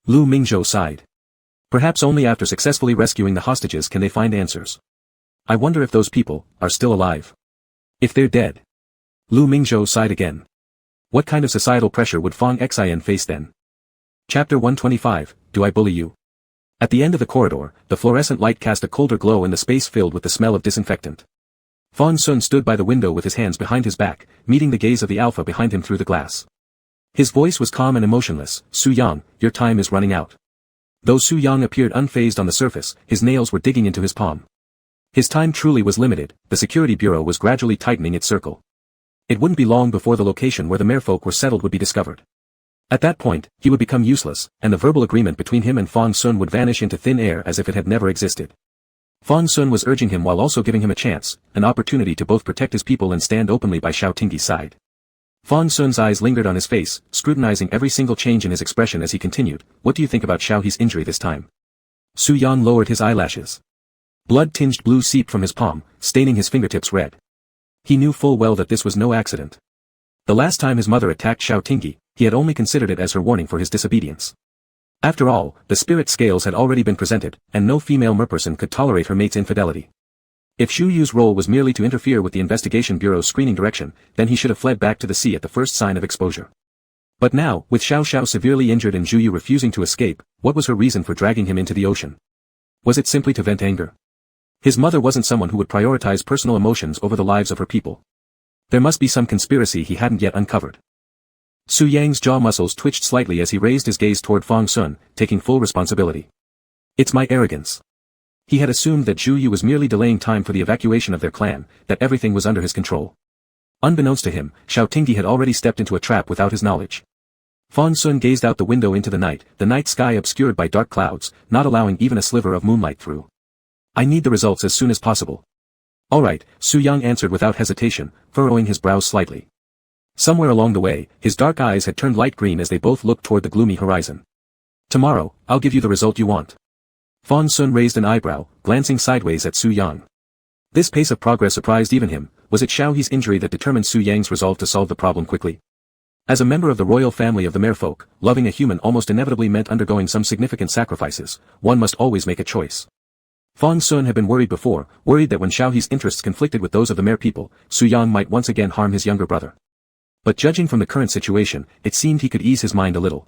Lu Mingzhou sighed. Perhaps only after successfully rescuing the hostages can they find answers. I wonder if those people are still alive. If they're dead. Lu Mingzhou sighed again. What kind of societal pressure would Fong Xian face then? Chapter 125, Do I Bully You? At the end of the corridor, the fluorescent light cast a colder glow in the space filled with the smell of disinfectant. Fong Sun stood by the window with his hands behind his back, meeting the gaze of the Alpha behind him through the glass. His voice was calm and emotionless. "Su Yang, your time is running out." Though Su Yang appeared unfazed on the surface, his nails were digging into his palm. His time truly was limited. The security bureau was gradually tightening its circle. It wouldn't be long before the location where the merfolk were settled would be discovered. At that point, he would become useless, and the verbal agreement between him and Fong Sun would vanish into thin air as if it had never existed. Fong Sun was urging him while also giving him a chance, an opportunity to both protect his people and stand openly by Xiao Tingyi's side. Fong Sun's eyes lingered on his face, scrutinizing every single change in his expression as he continued. "What do you think about Xiao He's injury this time?" Su Yang lowered his eyelashes. Blood-tinged blue seeped from his palm, staining his fingertips red. He knew full well that this was no accident. The last time his mother attacked Xiao Tingyi, he had only considered it as her warning for his disobedience. After all, the spirit scales had already been presented, and no female merperson could tolerate her mate's infidelity. If Xu Yu's role was merely to interfere with the investigation bureau's screening direction, then he should have fled back to the sea at the first sign of exposure. But now, with Xiao Xiao severely injured and Zhu Yu refusing to escape, what was her reason for dragging him into the ocean? Was it simply to vent anger? His mother wasn't someone who would prioritize personal emotions over the lives of her people. There must be some conspiracy he hadn't yet uncovered. Su Yang's jaw muscles twitched slightly as he raised his gaze toward Fong Sun, taking full responsibility. "It's my arrogance." He had assumed that Zhu Yu was merely delaying time for the evacuation of their clan, that everything was under his control. Unbeknownst to him, Xiao Tingyi had already stepped into a trap without his knowledge. Fong Sun gazed out the window into the night sky obscured by dark clouds, not allowing even a sliver of moonlight through. "I need the results as soon as possible." Alright, Su Yang answered without hesitation, furrowing his brows slightly. Somewhere along the way, his dark eyes had turned light green as they both looked toward the gloomy horizon. Tomorrow, I'll give you the result you want. Fan Sun raised an eyebrow, glancing sideways at Su Yang. This pace of progress surprised even him. Was it Xiao He's injury that determined Su Yang's resolve to solve the problem quickly? As a member of the royal family of the merfolk, loving a human almost inevitably meant undergoing some significant sacrifices. One must always make a choice. Fan Sun had been worried before, worried that when Xiao He's interests conflicted with those of the mer people, Su Yang might once again harm his younger brother. But judging from the current situation, it seemed he could ease his mind a little.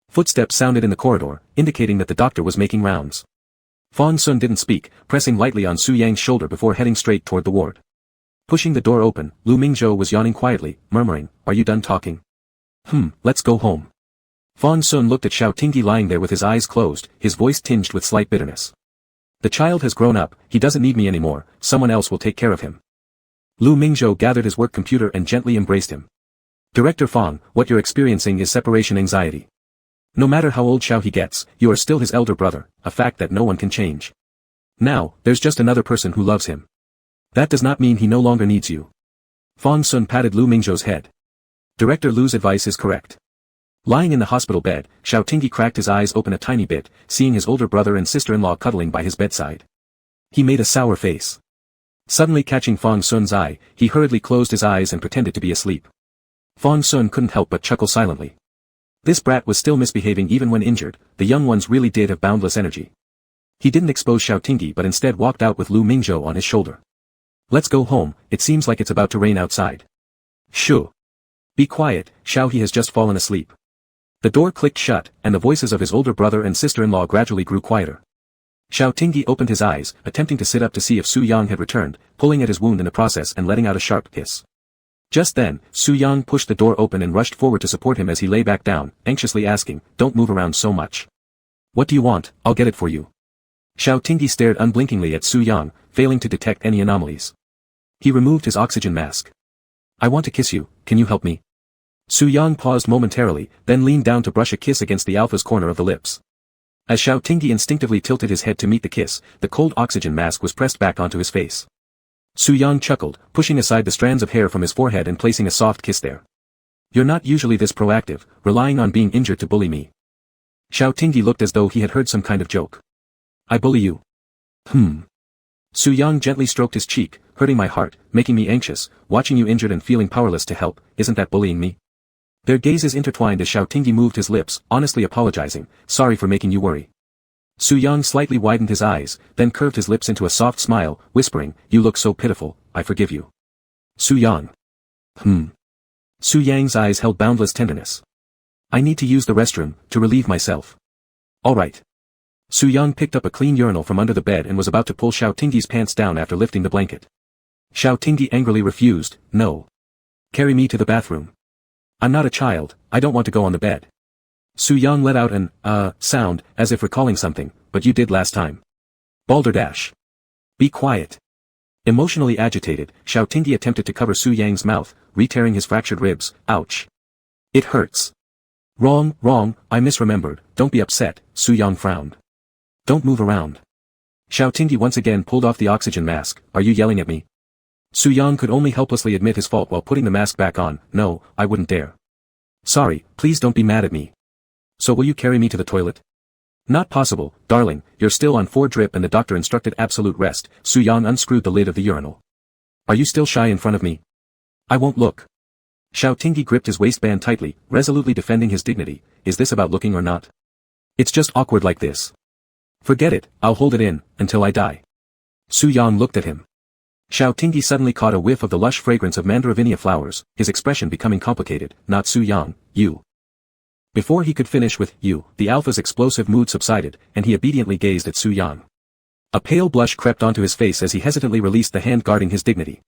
Footsteps sounded in the corridor, indicating that the doctor was making rounds. Fan Sun didn't speak, pressing lightly on Su Yang's shoulder before heading straight toward the ward. Pushing the door open, Lu Mingzhou was yawning quietly, murmuring, "Are you done talking? Let's go home." Fan Sun looked at Xiao Tingyi lying there with his eyes closed, his voice tinged with slight bitterness. "The child has grown up, he doesn't need me anymore, someone else will take care of him." Lu Mingzhou gathered his work computer and gently embraced him. "Director Fang, what you're experiencing is separation anxiety. No matter how old Xiao He gets, you are still his elder brother, a fact that no one can change. Now, there's just another person who loves him. That does not mean he no longer needs you." Fan Sun patted Lu Mingzhou's head. Director Lu's advice is correct. Lying in the hospital bed, Xiao Tingyi cracked his eyes open a tiny bit, seeing his older brother and sister-in-law cuddling by his bedside. He made a sour face. Suddenly catching Fan Sun's eye, he hurriedly closed his eyes and pretended to be asleep. Fan Sun couldn't help but chuckle silently. This brat was still misbehaving even when injured, the young ones really did have boundless energy. He didn't expose Xiao Tingyi but instead walked out with Lu Mingzhou on his shoulder. "Let's go home, it seems like it's about to rain outside." "Shoo. Be quiet, Xiao He has just fallen asleep." The door clicked shut, and the voices of his older brother and sister-in-law gradually grew quieter. Xiao Tingyi opened his eyes, attempting to sit up to see if Su Yang had returned, pulling at his wound in the process and letting out a sharp hiss. Just then, Su Yang pushed the door open and rushed forward to support him as he lay back down, anxiously asking, "Don't move around so much. What do you want? I'll get it for you." Xiao Tingyi stared unblinkingly at Su Yang, failing to detect any anomalies. He removed his oxygen mask. "I want to kiss you, can you help me?" Su Yang paused momentarily, then leaned down to brush a kiss against the alpha's corner of the lips. As Xiao Tingyi instinctively tilted his head to meet the kiss, the cold oxygen mask was pressed back onto his face. Su Yang chuckled, pushing aside the strands of hair from his forehead and placing a soft kiss there. "You're not usually this proactive, relying on being injured to bully me." Xiao Tingyi looked as though he had heard some kind of joke. "I bully you?" Su Yang gently stroked his cheek, hurting my heart, making me anxious, watching you injured and feeling powerless to help, isn't that bullying me? Their gazes intertwined as Xiao Tingyi moved his lips, honestly apologizing, "Sorry for making you worry." Su Yang slightly widened his eyes, then curved his lips into a soft smile, whispering, "You look so pitiful, I forgive you." Su Yang. Su Yang's eyes held boundless tenderness. "I need to use the restroom, to relieve myself." "All right." Su Yang picked up a clean urinal from under the bed and was about to pull Xiao Tingyi's pants down after lifting the blanket. Xiao Tingyi angrily refused, "No. Carry me to the bathroom. I'm not a child, I don't want to go on the bed." Su Yang let out an, sound, as if recalling something, "But you did last time." Balderdash. "Be quiet." Emotionally agitated, Xiao Tingyi attempted to cover Su Yang's mouth, re-tearing his fractured ribs. "Ouch. It hurts." Wrong, I misremembered, don't be upset," Su Yang frowned. "Don't move around." Xiao Tingyi once again pulled off the oxygen mask, "Are you yelling at me?" Su Yang could only helplessly admit his fault while putting the mask back on. "No, I wouldn't dare." "Sorry, please don't be mad at me. So will you carry me to the toilet?" "Not possible, darling, you're still on 4 drip and the doctor instructed absolute rest." Su Yang unscrewed the lid of the urinal. "Are you still shy in front of me?" "I won't look." Xiao Tingyi gripped his waistband tightly, resolutely defending his dignity. "Is this about looking or not? It's just awkward like this." "Forget it, I'll hold it in, until I die." Su Yang looked at him. Xiao Tingyi suddenly caught a whiff of the lush fragrance of mandarovinia flowers, his expression becoming complicated. "Not Su Yang, you." Before he could finish with "you," the alpha's explosive mood subsided, and he obediently gazed at Su Yang. A pale blush crept onto his face as he hesitantly released the hand guarding his dignity.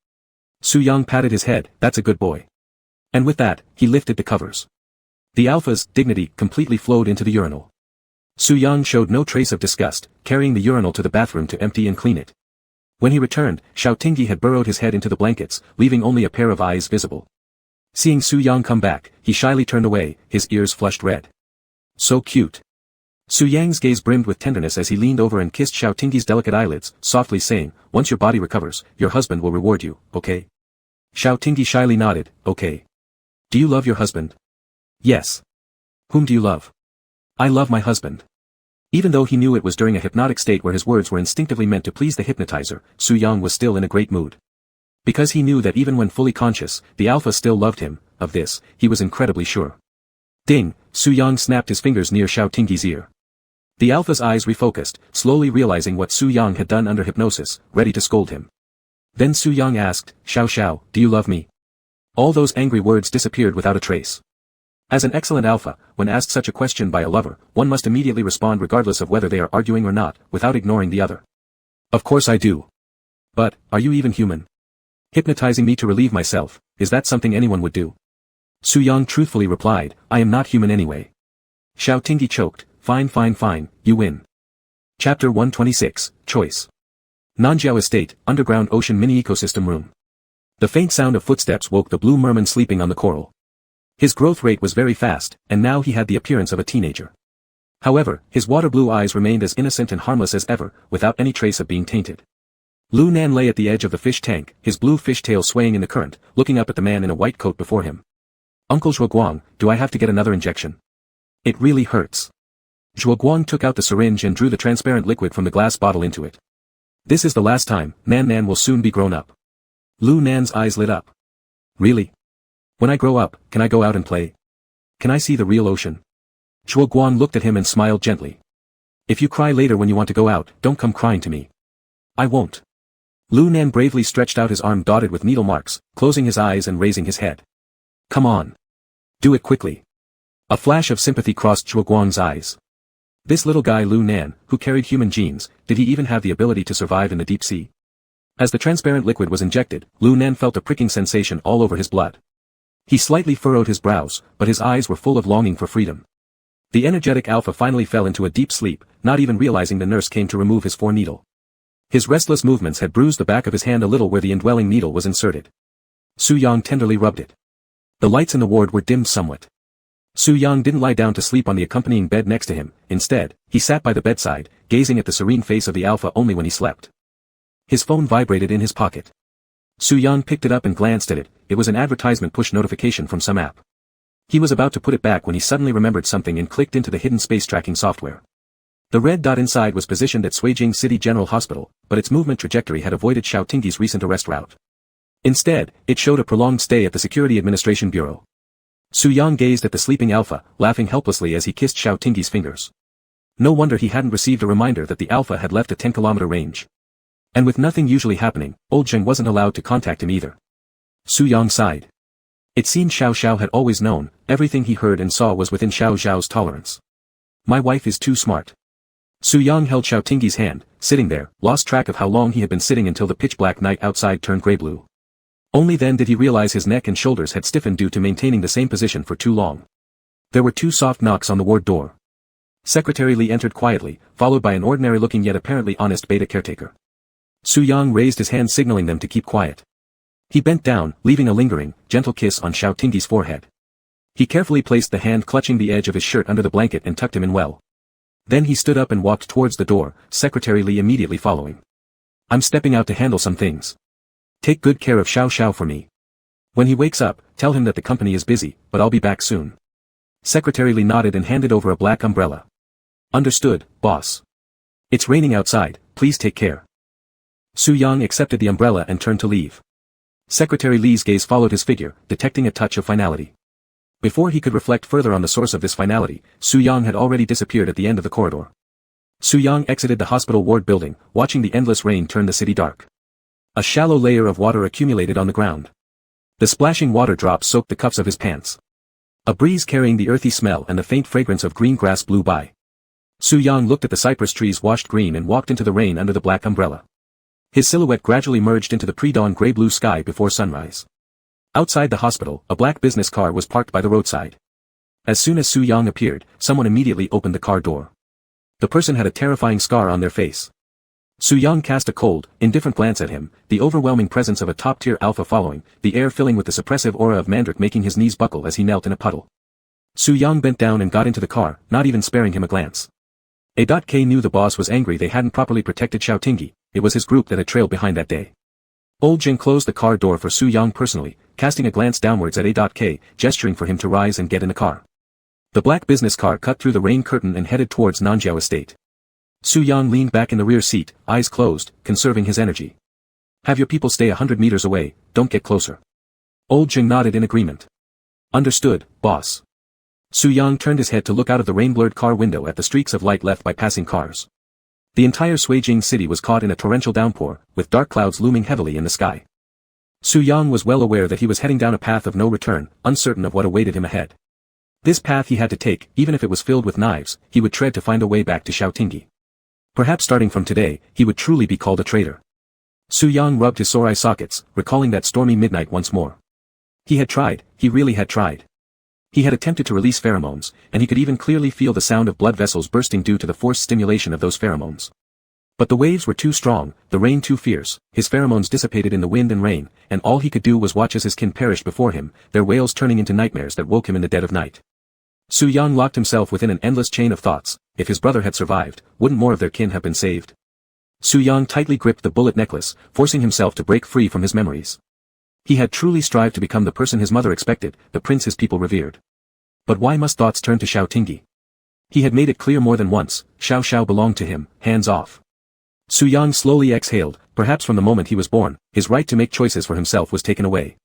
Su Yang patted his head, "That's a good boy." And with that, he lifted the covers. The alpha's dignity completely flowed into the urinal. Su Yang showed no trace of disgust, carrying the urinal to the bathroom to empty and clean it. When he returned, Xiao Tingyi had burrowed his head into the blankets, leaving only a pair of eyes visible. Seeing Su Yang come back, he shyly turned away, his ears flushed red. "So cute." Su Yang's gaze brimmed with tenderness as he leaned over and kissed Xiao Tingyi's delicate eyelids, softly saying, "Once your body recovers, your husband will reward you, okay?" Xiao Tingyi shyly nodded, "Okay. Do you love your husband?" "Yes." "Whom do you love?" "I love my husband." Even though he knew it was during a hypnotic state where his words were instinctively meant to please the hypnotizer, Su Yang was still in a great mood. Because he knew that even when fully conscious, the alpha still loved him, of this, he was incredibly sure. Ding, Su Yang snapped his fingers near Xiao Tingyi's ear. The alpha's eyes refocused, slowly realizing what Su Yang had done under hypnosis, ready to scold him. Then Su Yang asked, "Xiao Xiao, do you love me?" All those angry words disappeared without a trace. As an excellent alpha, when asked such a question by a lover, one must immediately respond regardless of whether they are arguing or not, without ignoring the other. "Of course I do. But, are you even human? Hypnotizing me to relieve myself, is that something anyone would do?" Su Yang truthfully replied, "I am not human anyway." Xiao Tingyi choked, Fine, you win." Chapter 126, Choice. Nanjiao Estate, Underground Ocean Mini Ecosystem Room. The faint sound of footsteps woke the blue merman sleeping on the coral. His growth rate was very fast, and now he had the appearance of a teenager. However, his water blue eyes remained as innocent and harmless as ever, without any trace of being tainted. Lu Nan lay at the edge of the fish tank, his blue fish tail swaying in the current, looking up at the man in a white coat before him. "Uncle Zhuoguang, do I have to get another injection? It really hurts." Zhuoguang took out the syringe and drew the transparent liquid from the glass bottle into it. "This is the last time, Nan will soon be grown up." Lu Nan's eyes lit up. "Really? When I grow up, can I go out and play? Can I see the real ocean?" Zhuoguang looked at him and smiled gently. "If you cry later when you want to go out, don't come crying to me." "I won't." Lu Nan bravely stretched out his arm dotted with needle marks, closing his eyes and raising his head. "Come on. Do it quickly." A flash of sympathy crossed Zhuoguang's eyes. This little guy Lu Nan, who carried human genes, did he even have the ability to survive in the deep sea? As the transparent liquid was injected, Lu Nan felt a pricking sensation all over his blood. He slightly furrowed his brows, but his eyes were full of longing for freedom. The energetic alpha finally fell into a deep sleep, not even realizing the nurse came to remove his foreneedle. His restless movements had bruised the back of his hand a little where the indwelling needle was inserted. Su Yang tenderly rubbed it. The lights in the ward were dimmed somewhat. Su Yang didn't lie down to sleep on the accompanying bed next to him, instead, he sat by the bedside, gazing at the serene face of the alpha only when he slept. His phone vibrated in his pocket. Su Yang picked it up and glanced at it. It was an advertisement push notification from some app. He was about to put it back when he suddenly remembered something and clicked into the hidden space tracking software. The red dot inside was positioned at Suijing City General Hospital, but its movement trajectory had avoided Xiao Tingyi's recent arrest route. Instead, it showed a prolonged stay at the Security Administration Bureau. Su Yang gazed at the sleeping alpha, laughing helplessly as he kissed Xiao Tingyi's fingers. No wonder he hadn't received a reminder that the alpha had left a 10-kilometer range. And with nothing usually happening, old Zheng wasn't allowed to contact him either. Su Yang sighed. It seemed Xiao Xiao had always known, everything he heard and saw was within Xiao Xiao's tolerance. My wife is too smart. Su Yang held Xiao Tingyi's hand, sitting there, lost track of how long he had been sitting until the pitch-black night outside turned grey-blue. Only then did he realize his neck and shoulders had stiffened due to maintaining the same position for too long. There were two soft knocks on the ward door. Secretary Li entered quietly, followed by an ordinary-looking yet apparently honest beta caretaker. Su Yang raised his hand signaling them to keep quiet. He bent down, leaving a lingering, gentle kiss on Xiao Tingyi's forehead. He carefully placed the hand clutching the edge of his shirt under the blanket and tucked him in well. Then he stood up and walked towards the door, Secretary Li immediately following. I'm stepping out to handle some things. Take good care of Xiao Xiao for me. When he wakes up, tell him that the company is busy, but I'll be back soon. Secretary Li nodded and handed over a black umbrella. Understood, boss. It's raining outside, please take care. Su Yang accepted the umbrella and turned to leave. Secretary Li's gaze followed his figure, detecting a touch of finality. Before he could reflect further on the source of this finality, Su Yang had already disappeared at the end of the corridor. Su Yang exited the hospital ward building, watching the endless rain turn the city dark. A shallow layer of water accumulated on the ground. The splashing water drops soaked the cuffs of his pants. A breeze carrying the earthy smell and the faint fragrance of green grass blew by. Su Yang looked at the cypress trees washed green and walked into the rain under the black umbrella. His silhouette gradually merged into the pre-dawn gray-blue sky before sunrise. Outside the hospital, a black business car was parked by the roadside. As soon as Su Yang appeared, someone immediately opened the car door. The person had a terrifying scar on their face. Su Yang cast a cold, indifferent glance at him, the overwhelming presence of a top-tier alpha following, the air filling with the suppressive aura of Mandrake making his knees buckle as he knelt in a puddle. Su Yang bent down and got into the car, not even sparing him a glance. A.K knew the boss was angry they hadn't properly protected Xiaotingi. It was his group that had trailed behind that day. Old Jing closed the car door for Su Yang personally, casting a glance downwards at A.K, gesturing for him to rise and get in the car. The black business car cut through the rain curtain and headed towards Nanjiao Estate. Su Yang leaned back in the rear seat, eyes closed, conserving his energy. Have your people stay 100 meters away, don't get closer. Old Jing nodded in agreement. Understood, boss. Su Yang turned his head to look out of the rain-blurred car window at the streaks of light left by passing cars. The entire Suijing city was caught in a torrential downpour, with dark clouds looming heavily in the sky. Su Yang was well aware that he was heading down a path of no return, uncertain of what awaited him ahead. This path he had to take, even if it was filled with knives, he would tread to find a way back to Xiaotingi. Perhaps starting from today, he would truly be called a traitor. Su Yang rubbed his sore eye sockets, recalling that stormy midnight once more. He had tried, he really had tried. He had attempted to release pheromones, and he could even clearly feel the sound of blood vessels bursting due to the forced stimulation of those pheromones. But the waves were too strong, the rain too fierce, his pheromones dissipated in the wind and rain, and all he could do was watch as his kin perished before him, their wails turning into nightmares that woke him in the dead of night. Su Yang locked himself within an endless chain of thoughts. If his brother had survived, wouldn't more of their kin have been saved? Su Yang tightly gripped the bullet necklace, forcing himself to break free from his memories. He had truly strived to become the person his mother expected, the prince his people revered. But why must thoughts turn to Xiaotingi? He had made it clear more than once, Xiao belonged to him, hands off. Su Yang slowly exhaled, perhaps from the moment he was born, his right to make choices for himself was taken away.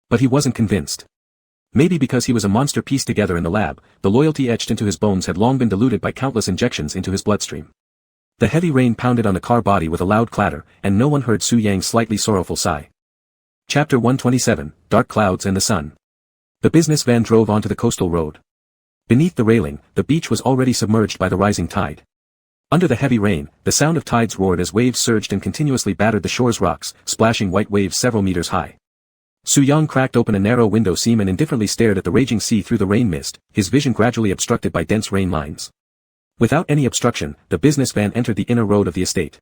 But he wasn't convinced. Maybe because he was a monster pieced together in the lab, the loyalty etched into his bones had long been diluted by countless injections into his bloodstream. The heavy rain pounded on the car body with a loud clatter, and no one heard Su Yang's slightly sorrowful sigh. Chapter 127, Dark Clouds and the Sun. The business van drove onto the coastal road. Beneath the railing, the beach was already submerged by the rising tide. Under the heavy rain, the sound of tides roared as waves surged and continuously battered the shore's rocks, splashing white waves several meters high. Su Yang cracked open a narrow window seam and indifferently stared at the raging sea through the rain mist, his vision gradually obstructed by dense rain lines. Without any obstruction, the business van entered the inner road of the estate.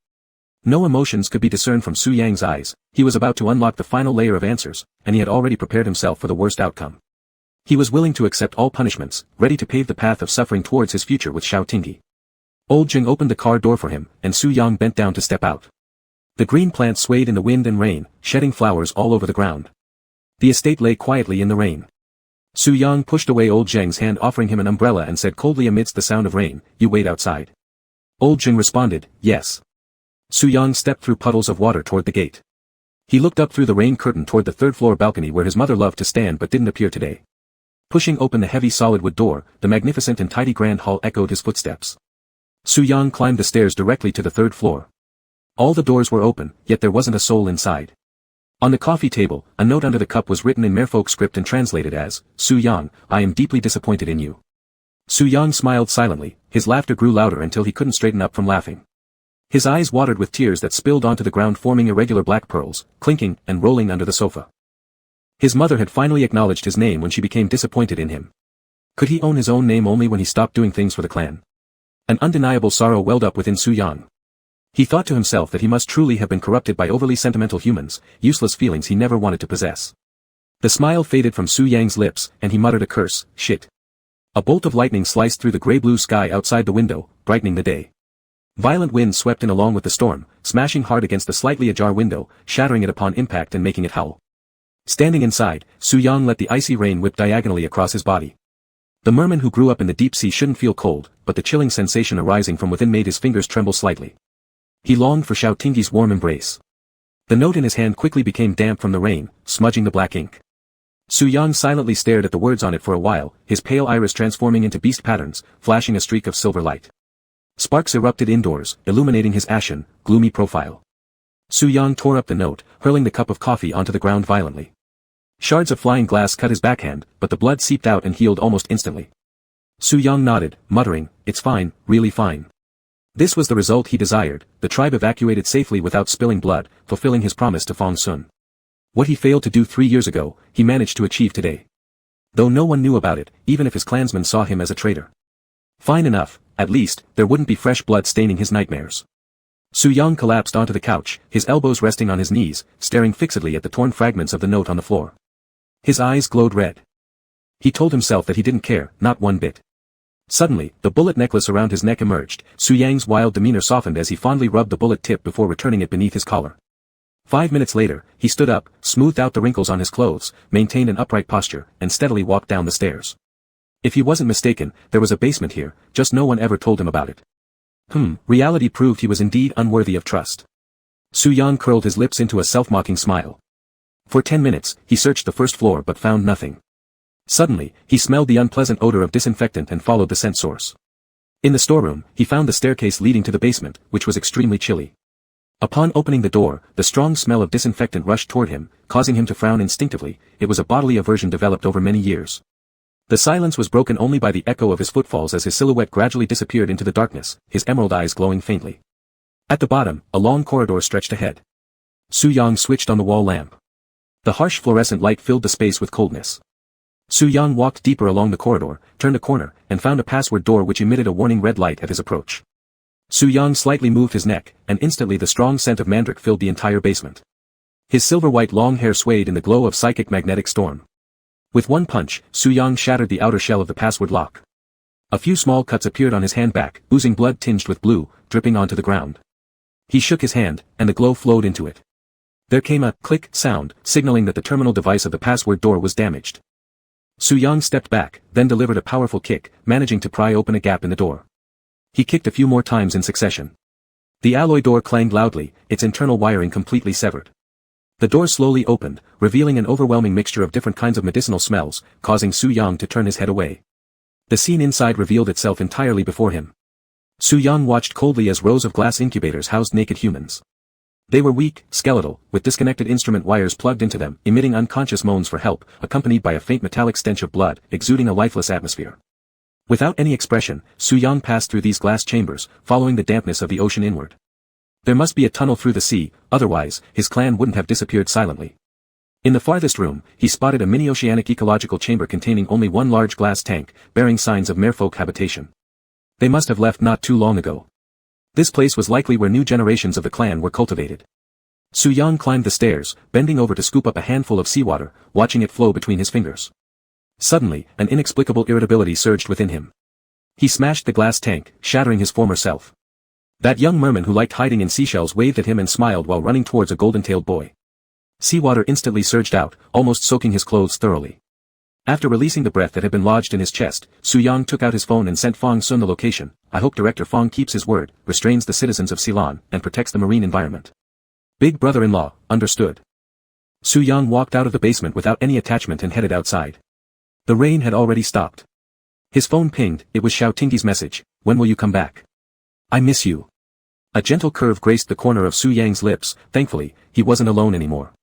No emotions could be discerned from Su Yang's eyes. He was about to unlock the final layer of answers, and he had already prepared himself for the worst outcome. He was willing to accept all punishments, ready to pave the path of suffering towards his future with Xiaotingi. Old Jing opened the car door for him, and Su Yang bent down to step out. The green plants swayed in the wind and rain, shedding flowers all over the ground. The estate lay quietly in the rain. Su Yang pushed away Old Jing's hand, offering him an umbrella, and said coldly amidst the sound of rain, "You wait outside." Old Jing responded, "Yes." Su Yang stepped through puddles of water toward the gate. He looked up through the rain curtain toward the third-floor balcony where his mother loved to stand but didn't appear today. Pushing open the heavy solid wood door, the magnificent and tidy grand hall echoed his footsteps. Su Yang climbed the stairs directly to the third floor. All the doors were open, yet there wasn't a soul inside. On the coffee table, a note under the cup was written in merfolk script and translated as, "Su Yang, I am deeply disappointed in you." Su Yang smiled silently, his laughter grew louder until he couldn't straighten up from laughing. His eyes watered with tears that spilled onto the ground, forming irregular black pearls, clinking and rolling under the sofa. His mother had finally acknowledged his name when she became disappointed in him. Could he own his own name only when he stopped doing things for the clan? An undeniable sorrow welled up within Su Yang. He thought to himself that he must truly have been corrupted by overly sentimental humans, useless feelings he never wanted to possess. The smile faded from Su Yang's lips, and he muttered a curse, "Shit." A bolt of lightning sliced through the gray-blue sky outside the window, brightening the day. Violent winds swept in along with the storm, smashing hard against the slightly ajar window, shattering it upon impact and making it howl. Standing inside, Su Yang let the icy rain whip diagonally across his body. The merman who grew up in the deep sea shouldn't feel cold, but the chilling sensation arising from within made his fingers tremble slightly. He longed for Xiaotingi's warm embrace. The note in his hand quickly became damp from the rain, smudging the black ink. Su Yang silently stared at the words on it for a while, his pale iris transforming into beast patterns, flashing a streak of silver light. Sparks erupted indoors, illuminating his ashen, gloomy profile. Su Yang tore up the note, hurling the cup of coffee onto the ground violently. Shards of flying glass cut his backhand, but the blood seeped out and healed almost instantly. Su Yang nodded, muttering, "It's fine, really fine." This was the result he desired, the tribe evacuated safely without spilling blood, fulfilling his promise to Fong Sun. What he failed to do 3 years ago, he managed to achieve today. Though no one knew about it, even if his clansmen saw him as a traitor. Fine enough, at least, there wouldn't be fresh blood staining his nightmares. Su Yang collapsed onto the couch, his elbows resting on his knees, staring fixedly at the torn fragments of the note on the floor. His eyes glowed red. He told himself that he didn't care, not one bit. Suddenly, the bullet necklace around his neck emerged. Su Yang's wild demeanor softened as he fondly rubbed the bullet tip before returning it beneath his collar. 5 minutes later, he stood up, smoothed out the wrinkles on his clothes, maintained an upright posture, and steadily walked down the stairs. If he wasn't mistaken, there was a basement here, just no one ever told him about it. Reality proved he was indeed unworthy of trust. Su Yang curled his lips into a self-mocking smile. For 10 minutes, he searched the first floor but found nothing. Suddenly, he smelled the unpleasant odor of disinfectant and followed the scent source. In the storeroom, he found the staircase leading to the basement, which was extremely chilly. Upon opening the door, the strong smell of disinfectant rushed toward him, causing him to frown instinctively. It was a bodily aversion developed over many years. The silence was broken only by the echo of his footfalls as his silhouette gradually disappeared into the darkness, his emerald eyes glowing faintly. At the bottom, a long corridor stretched ahead. Su Yang switched on the wall lamp. The harsh fluorescent light filled the space with coldness. Su Yang walked deeper along the corridor, turned a corner, and found a password door which emitted a warning red light at his approach. Su Yang slightly moved his neck, and instantly the strong scent of mandrake filled the entire basement. His silver-white long hair swayed in the glow of psychic magnetic storm. With one punch, Su Yang shattered the outer shell of the password lock. A few small cuts appeared on his hand back, oozing blood tinged with blue, dripping onto the ground. He shook his hand, and the glow flowed into it. There came a click sound, signaling that the terminal device of the password door was damaged. Su Yang stepped back, then delivered a powerful kick, managing to pry open a gap in the door. He kicked a few more times in succession. The alloy door clanged loudly, its internal wiring completely severed. The door slowly opened, revealing an overwhelming mixture of different kinds of medicinal smells, causing Su Yang to turn his head away. The scene inside revealed itself entirely before him. Su Yang watched coldly as rows of glass incubators housed naked humans. They were weak, skeletal, with disconnected instrument wires plugged into them, emitting unconscious moans for help, accompanied by a faint metallic stench of blood, exuding a lifeless atmosphere. Without any expression, Su Yang passed through these glass chambers, following the dampness of the ocean inward. There must be a tunnel through the sea, otherwise, his clan wouldn't have disappeared silently. In the farthest room, he spotted a mini-oceanic ecological chamber containing only one large glass tank, bearing signs of merfolk habitation. They must have left not too long ago. This place was likely where new generations of the clan were cultivated. Su Yang climbed the stairs, bending over to scoop up a handful of seawater, watching it flow between his fingers. Suddenly, an inexplicable irritability surged within him. He smashed the glass tank, shattering his former self. That young merman who liked hiding in seashells waved at him and smiled while running towards a golden-tailed boy. Seawater instantly surged out, almost soaking his clothes thoroughly. After releasing the breath that had been lodged in his chest, Su Yang took out his phone and sent Fong Sun the location. I hope Director Fong keeps his word, restrains the citizens of Ceylon, and protects the marine environment. Big brother-in-law, understood. Su Yang walked out of the basement without any attachment and headed outside. The rain had already stopped. His phone pinged. It was Xiao Tingyi's message. When will you come back? I miss you. A gentle curve graced the corner of Su Yang's lips. Thankfully, he wasn't alone anymore.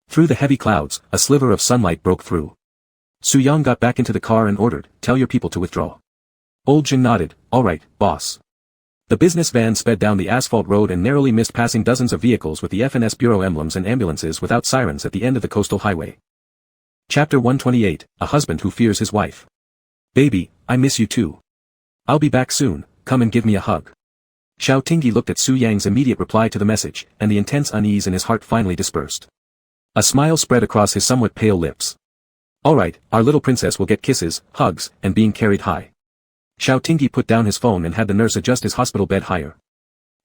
Through the heavy clouds, a sliver of sunlight broke through. Su Yang got back into the car and ordered, tell your people to withdraw. Old Jing nodded, all right, boss. The business van sped down the asphalt road and narrowly missed passing dozens of vehicles with the FNS Bureau emblems and ambulances without sirens at the end of the coastal highway. Chapter 128, A Husband Who Fears His Wife. Baby, I miss you too. I'll be back soon, come and give me a hug. Xiao Tingyi looked at Su Yang's immediate reply to the message, and the intense unease in his heart finally dispersed. A smile spread across his somewhat pale lips. All right, our little princess will get kisses, hugs, and being carried high. Xiao Tingyi put down his phone and had the nurse adjust his hospital bed higher.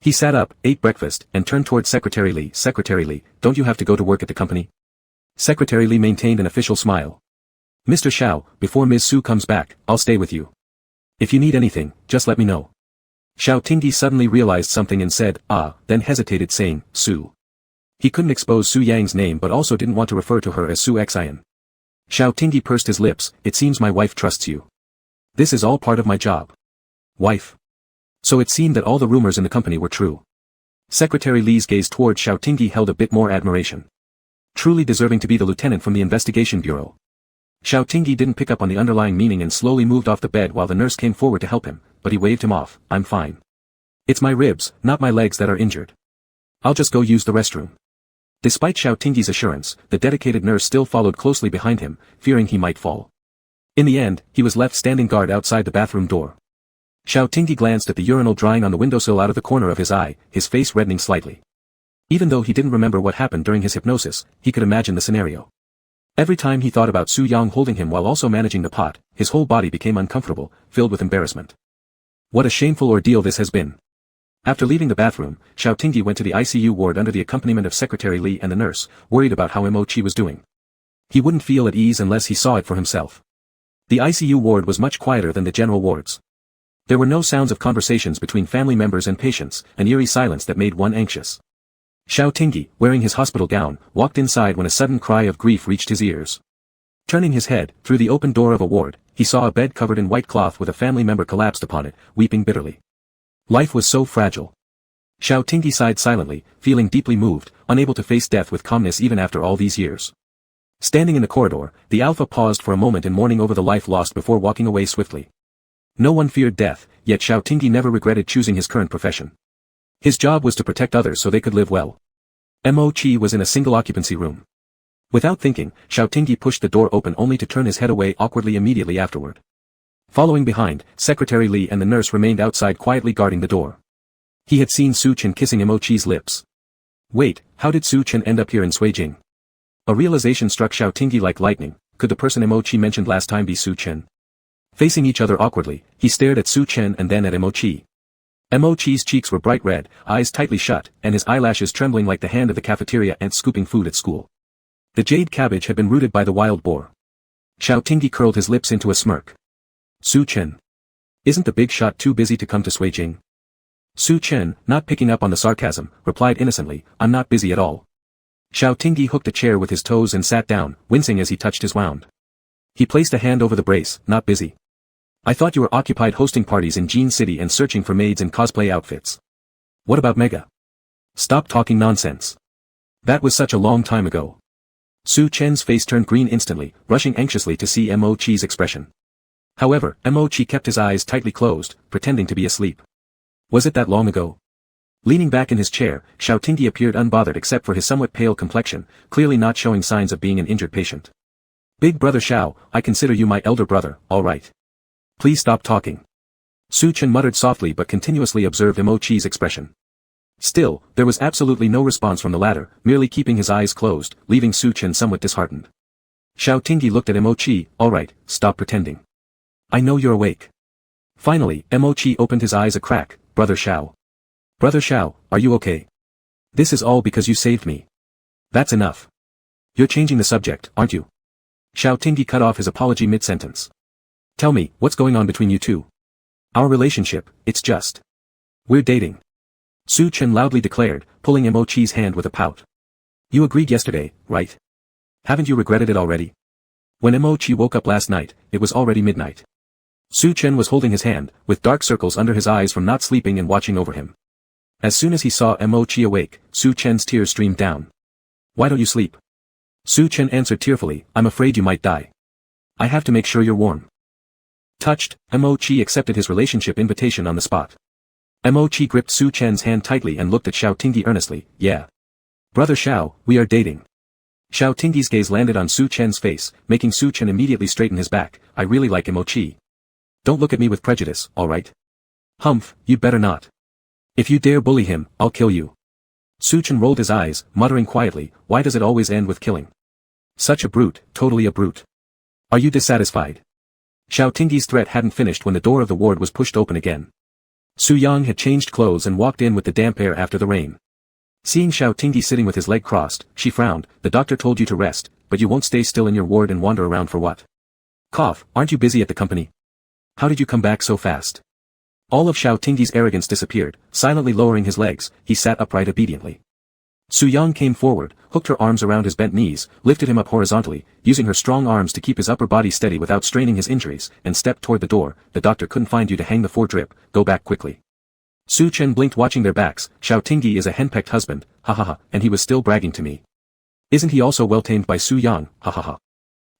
He sat up, ate breakfast, and turned towards Secretary Li. Secretary Li, don't you have to go to work at the company? Secretary Li maintained an official smile. Mr. Xiao, before Ms. Su comes back, I'll stay with you. If you need anything, just let me know. Xiao Tingyi suddenly realized something and said, then hesitated saying, Su. He couldn't expose Su Yang's name but also didn't want to refer to her as Su Xian. Xiao Tingyi pursed his lips, it seems my wife trusts you. This is all part of my job. Wife. So it seemed that all the rumors in the company were true. Secretary Li's gaze toward Xiao Tingyi held a bit more admiration. Truly deserving to be the lieutenant from the investigation bureau. Xiao Tingyi didn't pick up on the underlying meaning and slowly moved off the bed while the nurse came forward to help him, but he waved him off, I'm fine. It's my ribs, not my legs that are injured. I'll just go use the restroom. Despite Xiao Tingyi's assurance, the dedicated nurse still followed closely behind him, fearing he might fall. In the end, he was left standing guard outside the bathroom door. Xiao Tingyi glanced at the urinal drying on the windowsill out of the corner of his eye, his face reddening slightly. Even though he didn't remember what happened during his hypnosis, he could imagine the scenario. Every time he thought about Su Yang holding him while also managing the pot, his whole body became uncomfortable, filled with embarrassment. What a shameful ordeal this has been. After leaving the bathroom, Xiao Tingyi went to the ICU ward under the accompaniment of Secretary Li and the nurse, worried about how Mo-chi was doing. He wouldn't feel at ease unless he saw it for himself. The ICU ward was much quieter than the general wards. There were no sounds of conversations between family members and patients, an eerie silence that made one anxious. Xiao Tingyi, wearing his hospital gown, walked inside when a sudden cry of grief reached his ears. Turning his head, through the open door of a ward, he saw a bed covered in white cloth with a family member collapsed upon it, weeping bitterly. Life was so fragile. Xiao Tingyi sighed silently, feeling deeply moved, unable to face death with calmness even after all these years. Standing in the corridor, the Alpha paused for a moment in mourning over the life lost before walking away swiftly. No one feared death, yet Xiao Tingyi never regretted choosing his current profession. His job was to protect others so they could live well. Mo-chi was in a single-occupancy room. Without thinking, Xiao Tingyi pushed the door open only to turn his head away awkwardly immediately afterward. Following behind, Secretary Li and the nurse remained outside quietly guarding the door. He had seen Su Chen kissing Mo-chi's lips. Wait, how did Su Chen end up here in Suijing? A realization struck Xiao Tingyi like lightning. Could the person Mo-chi mentioned last time be Su Chen? Facing each other awkwardly, he stared at Su Chen and then at Mo-chi. Mo-chi's cheeks were bright red, eyes tightly shut, and his eyelashes trembling like the hand of the cafeteria ant scooping food at school. The jade cabbage had been rooted by the wild boar. Xiao Tingyi curled his lips into a smirk. Su Chen. Isn't the big shot too busy to come to Suijing? Su Chen, not picking up on the sarcasm, replied innocently, I'm not busy at all. Xiao Tingyi hooked a chair with his toes and sat down, wincing as he touched his wound. He placed a hand over the brace, not busy. I thought you were occupied hosting parties in Jean City and searching for maids in cosplay outfits. What about Mega? Stop talking nonsense. That was such a long time ago. Su Chen's face turned green instantly, rushing anxiously to see Mo-chi's expression. However, Mo-chi kept his eyes tightly closed, pretending to be asleep. Was it that long ago? Leaning back in his chair, Xiao Tingyi appeared unbothered except for his somewhat pale complexion, clearly not showing signs of being an injured patient. Big brother Xiao, I consider you my elder brother, all right. Please stop talking. Su Chen muttered softly but continuously observed Mo-chi's expression. Still, there was absolutely no response from the latter, merely keeping his eyes closed, leaving Su Chen somewhat disheartened. Xiao Tingyi looked at Mo-chi, all right, stop pretending. I know you're awake. Finally, Mo-chi opened his eyes a crack, brother Xiao. Brother Xiao, are you okay? This is all because you saved me. That's enough. You're changing the subject, aren't you? Xiao Tingyi cut off his apology mid-sentence. Tell me, what's going on between you two? Our relationship, it's just. We're dating. Su Chen loudly declared, pulling Mo-chi's hand with a pout. You agreed yesterday, right? Haven't you regretted it already? When Mo-chi woke up last night, it was already midnight. Su Chen was holding his hand, with dark circles under his eyes from not sleeping and watching over him. As soon as he saw Mo-chi awake, Su Chen's tears streamed down. Why don't you sleep? Su Chen answered tearfully, I'm afraid you might die. I have to make sure you're warm. Touched, Mo-chi accepted his relationship invitation on the spot. Mo-chi gripped Su Chen's hand tightly and looked at Xiao Tingyi earnestly, yeah. Brother Xiao, we are dating. Xiao Tingyi's gaze landed on Su Chen's face, making Su Chen immediately straighten his back, I really like Mo-chi. Don't look at me with prejudice, alright? Humph, you'd better not. If you dare bully him, I'll kill you. Su Chen rolled his eyes, muttering quietly, why does it always end with killing? Such a brute, totally a brute. Are you dissatisfied? Xiao Tingyi's threat hadn't finished when the door of the ward was pushed open again. Su Yang had changed clothes and walked in with the damp air after the rain. Seeing Xiao Tingyi sitting with his leg crossed, she frowned, the doctor told you to rest, but you won't stay still in your ward and wander around for what? Cough, aren't you busy at the company? How did you come back so fast? All of Xiao Tingyi's arrogance disappeared, silently lowering his legs, he sat upright obediently. Su Yang came forward, hooked her arms around his bent knees, lifted him up horizontally, using her strong arms to keep his upper body steady without straining his injuries, and stepped toward the door, the doctor couldn't find you to hang the four-drip, go back quickly. Su Chen blinked watching their backs, Xiao Tingyi is a henpecked husband, ha ha ha, and he was still bragging to me. Isn't he also well tamed by Su Yang, ha ha ha.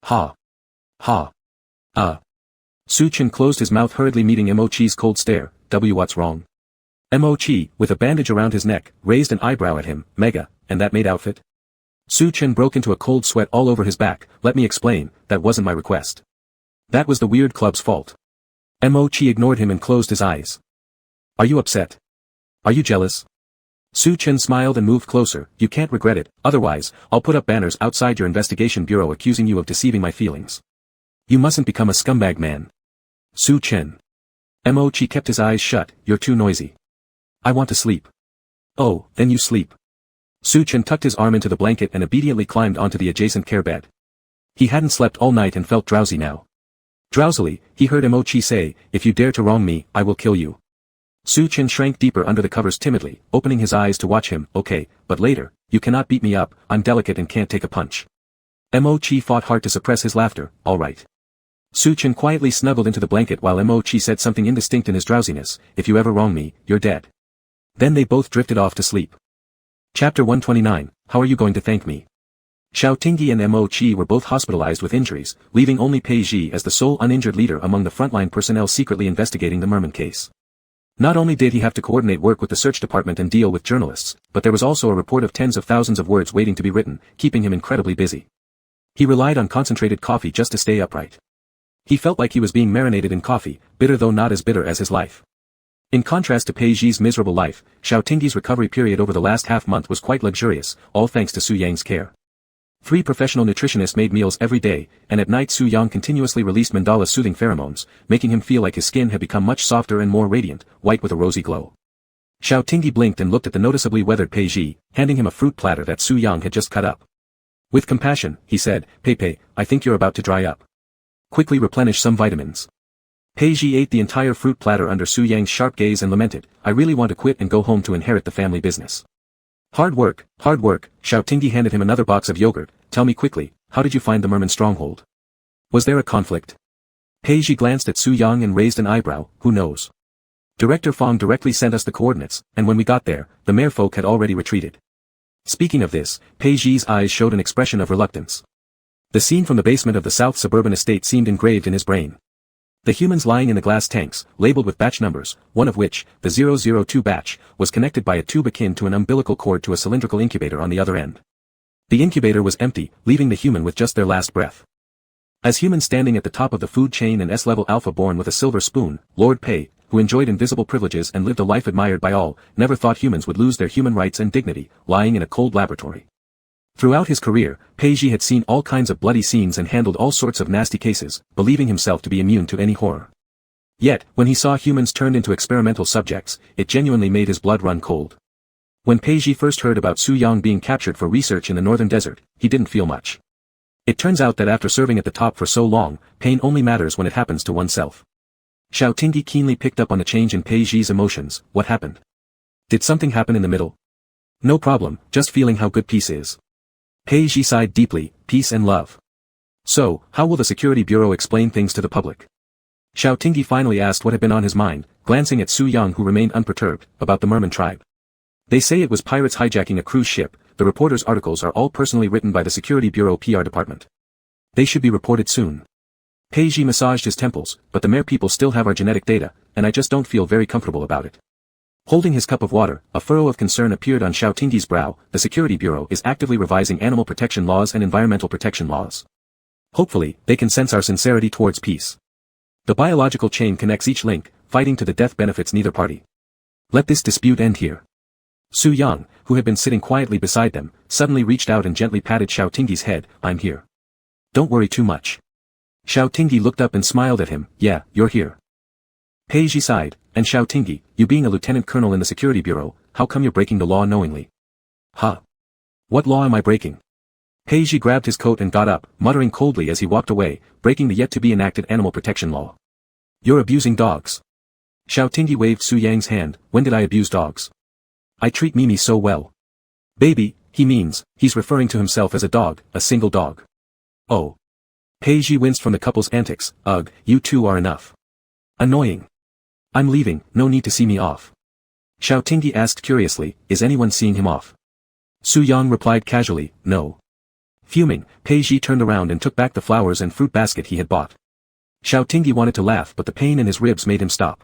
Ha. Ha. Su Chen closed his mouth hurriedly meeting Mo-chi's cold stare, what's wrong? Mo-chi, with a bandage around his neck, raised an eyebrow at him, Mega, and that maid outfit? Su Chen broke into a cold sweat all over his back, let me explain, that wasn't my request. That was the weird club's fault. Mo-chi ignored him and closed his eyes. Are you upset? Are you jealous? Su Chen smiled and moved closer. You can't regret it, otherwise, I'll put up banners outside your investigation bureau accusing you of deceiving my feelings. You mustn't become a scumbag, man. Su Chen. Mo-chi kept his eyes shut. You're too noisy. I want to sleep. Oh, then you sleep. Su Chen tucked his arm into the blanket and obediently climbed onto the adjacent care bed. He hadn't slept all night and felt drowsy now. Drowsily, he heard Mo-chi say, if you dare to wrong me, I will kill you. Su Chen shrank deeper under the covers timidly, opening his eyes to watch him. Okay, but later, you cannot beat me up, I'm delicate and can't take a punch. Mo-chi fought hard to suppress his laughter. Alright. Su Chen quietly snuggled into the blanket while Mo-chi said something indistinct in his drowsiness, if you ever wrong me, you're dead. Then they both drifted off to sleep. Chapter 129, How are you going to thank me? Xiao Tingyi and Mo-chi were both hospitalized with injuries, leaving only Pei Zhi as the sole uninjured leader among the frontline personnel secretly investigating the merman case. Not only did he have to coordinate work with the search department and deal with journalists, but there was also a report of tens of thousands of words waiting to be written, keeping him incredibly busy. He relied on concentrated coffee just to stay upright. He felt like he was being marinated in coffee, bitter though not as bitter as his life. In contrast to Pei Zhi's miserable life, Xiao Tingyi's recovery period over the last half-month was quite luxurious, all thanks to Su Yang's care. 3 professional nutritionists made meals every day, and at night Su Yang continuously released mandala-soothing pheromones, making him feel like his skin had become much softer and more radiant, white with a rosy glow. Xiao Tingyi blinked and looked at the noticeably weathered Pei Zhi, handing him a fruit platter that Su Yang had just cut up. With compassion, he said, Pei, I think you're about to dry up. Quickly replenish some vitamins. Pei Zhi ate the entire fruit platter under Su Yang's sharp gaze and lamented, I really want to quit and go home to inherit the family business. Hard work, Xiao Tingyi handed him another box of yogurt. Tell me quickly, how did you find the merman stronghold? Was there a conflict? Pei Zhi glanced at Su Yang and raised an eyebrow, who knows? Director Fong directly sent us the coordinates, and when we got there, the merfolk had already retreated. Speaking of this, Pei Zhi's eyes showed an expression of reluctance. The scene from the basement of the South Suburban estate seemed engraved in his brain. The humans lying in the glass tanks, labeled with batch numbers, one of which, the 002 batch, was connected by a tube akin to an umbilical cord to a cylindrical incubator on the other end. The incubator was empty, leaving the human with just their last breath. As humans standing at the top of the food chain and S-level alpha born with a silver spoon, Lord Pei, who enjoyed invisible privileges and lived a life admired by all, never thought humans would lose their human rights and dignity, lying in a cold laboratory. Throughout his career, Pei Zhi had seen all kinds of bloody scenes and handled all sorts of nasty cases, believing himself to be immune to any horror. Yet, when he saw humans turned into experimental subjects, it genuinely made his blood run cold. When Pei Zhi first heard about Su Yang being captured for research in the northern desert, he didn't feel much. It turns out that after serving at the top for so long, pain only matters when it happens to oneself. Xiao Tingyi keenly picked up on the change in Pei Zhi's emotions. What happened? Did something happen in the middle? No problem, just feeling how good peace is. Pei Zhi sighed deeply, peace and love. So, how will the Security Bureau explain things to the public? Xiao Tingyi finally asked what had been on his mind, glancing at Su Yang who remained unperturbed, about the merman tribe. They say it was pirates hijacking a cruise ship. The reporters' articles are all personally written by the Security Bureau PR department. They should be reported soon. Pei Zhi massaged his temples, but the mer people still have our genetic data, and I just don't feel very comfortable about it. Holding his cup of water, a furrow of concern appeared on Xiao Tingyi's brow. The Security Bureau is actively revising animal protection laws and environmental protection laws. Hopefully, they can sense our sincerity towards peace. The biological chain connects each link, fighting to the death benefits neither party. Let this dispute end here. Su Yang, who had been sitting quietly beside them, suddenly reached out and gently patted Xiao Tingyi's head. I'm here. Don't worry too much. Xiao Tingyi looked up and smiled at him. Yeah, you're here. Pei Zhi sighed, and Xiao Tingyi, you being a lieutenant colonel in the Security Bureau, how come you're breaking the law knowingly? Huh? What law am I breaking? Pei Zhi grabbed his coat and got up, muttering coldly as he walked away, breaking the yet-to-be-enacted animal protection law. You're abusing dogs. Xiao Tingyi waved Su Yang's hand. When did I abuse dogs? I treat Mimi so well. Baby, he means, he's referring to himself as a dog, a single dog. Oh. Pei Zhi winced from the couple's antics. Ugh, you two are enough. Annoying. I'm leaving, no need to see me off. Xiao Tingyi asked curiously, is anyone seeing him off? Su Yang replied casually, no. Fuming, Pei Zhi turned around and took back the flowers and fruit basket he had bought. Xiao Tingyi wanted to laugh but the pain in his ribs made him stop.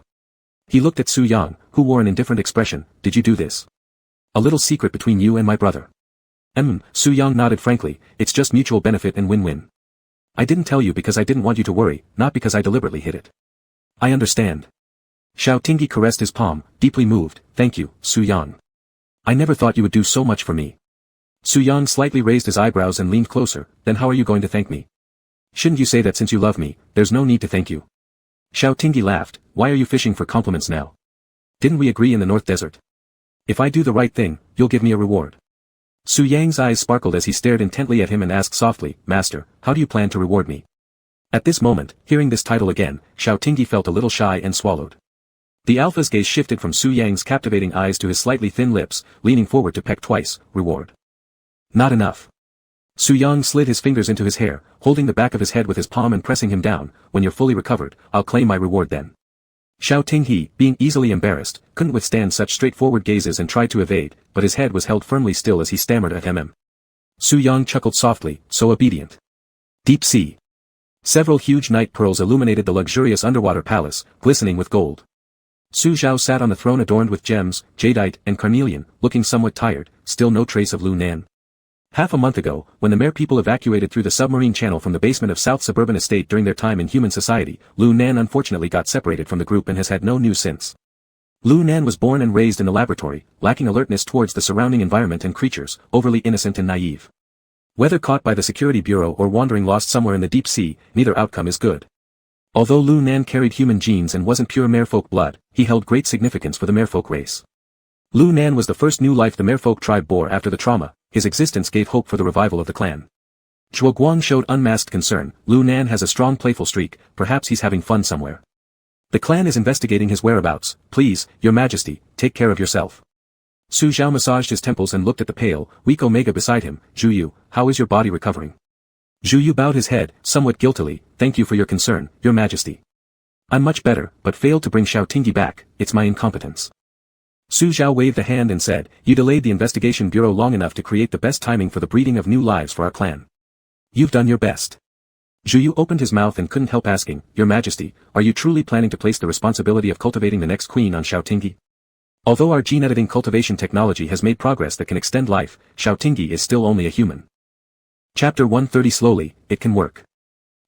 He looked at Su Yang, who wore an indifferent expression. Did you do this? A little secret between you and my brother. Su Yang nodded frankly, it's just mutual benefit and win-win. I didn't tell you because I didn't want you to worry, not because I deliberately hid it. I understand. Xiao Tingyi caressed his palm, deeply moved. Thank you, Su Yang. I never thought you would do so much for me. Su Yang slightly raised his eyebrows and leaned closer. Then how are you going to thank me? Shouldn't you say that since you love me, there's no need to thank you? Xiao Tingyi laughed. Why are you fishing for compliments now? Didn't we agree in the North Desert? If I do the right thing, you'll give me a reward. Su Yang's eyes sparkled as he stared intently at him and asked softly, Master, how do you plan to reward me? At this moment, hearing this title again, Xiao Tingyi felt a little shy and swallowed. The alpha's gaze shifted from Su Yang's captivating eyes to his slightly thin lips, leaning forward to peck twice. Reward. Not enough. Su Yang slid his fingers into his hair, holding the back of his head with his palm and pressing him down. When you're fully recovered, I'll claim my reward then. Xiao Tingyi, being easily embarrassed, couldn't withstand such straightforward gazes and tried to evade, but his head was held firmly still as he stammered at Su Yang chuckled softly, so obedient. Deep sea. Several huge night pearls illuminated the luxurious underwater palace, glistening with gold. Su Zhao sat on the throne adorned with gems, jadeite, and carnelian, looking somewhat tired. Still no trace of Lu Nan. Half a month ago, when the Mer people evacuated through the submarine channel from the basement of South Suburban Estate during their time in human society, Lu Nan unfortunately got separated from the group and has had no news since. Lu Nan was born and raised in the laboratory, lacking alertness towards the surrounding environment and creatures, overly innocent and naive. Whether caught by the security bureau or wandering lost somewhere in the deep sea, neither outcome is good. Although Lu Nan carried human genes and wasn't pure merfolk blood, he held great significance for the merfolk race. Lu Nan was the first new life the merfolk tribe bore after the trauma. His existence gave hope for the revival of the clan. Zhuo Guang showed unmasked concern. Lu Nan has a strong playful streak, perhaps he's having fun somewhere. The clan is investigating his whereabouts. Please, your majesty, take care of yourself. Su Zhao massaged his temples and looked at the pale, weak Omega beside him. Zhu Yu, how is your body recovering? Zhu Yu bowed his head, somewhat guiltily. Thank you for your concern, your majesty. I'm much better, but failed to bring Xiao Tingyi back. It's my incompetence. Su Zhao waved a hand and said, you delayed the investigation bureau long enough to create the best timing for the breeding of new lives for our clan. You've done your best. Zhu Yu opened his mouth and couldn't help asking, Your Majesty, are you truly planning to place the responsibility of cultivating the next queen on Xiao Tingyi? Although our gene editing cultivation technology has made progress that can extend life, Xiao Tingyi is still only a human. Chapter 130 Slowly, it can work.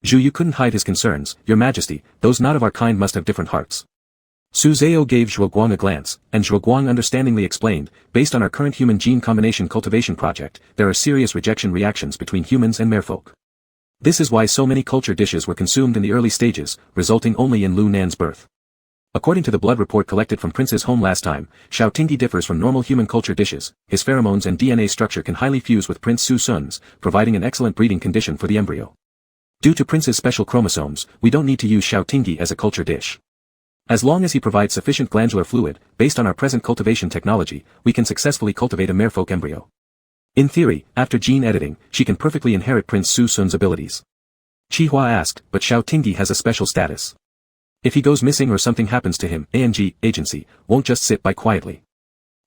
Zhu Yu couldn't hide his concerns. Your Majesty, those not of our kind must have different hearts. Su Zhao gave Zhuo Guang a glance, and Zhuo Guang understandingly explained, based on our current human gene combination cultivation project, there are serious rejection reactions between humans and merfolk. This is why so many culture dishes were consumed in the early stages, resulting only in Lu Nan's birth. According to the blood report collected from Prince's home last time, Xiao Tingyi differs from normal human culture dishes. His pheromones and DNA structure can highly fuse with Prince Su Sun's, providing an excellent breeding condition for the embryo. Due to Prince's special chromosomes, we don't need to use Xiao Tingyi as a culture dish. As long as he provides sufficient glandular fluid, based on our present cultivation technology, we can successfully cultivate a merfolk embryo. In theory, after gene editing, she can perfectly inherit Prince Su Sun's abilities. Qihua asked, but Xiao Tingyi has a special status. If he goes missing or something happens to him, agency, won't just sit by quietly.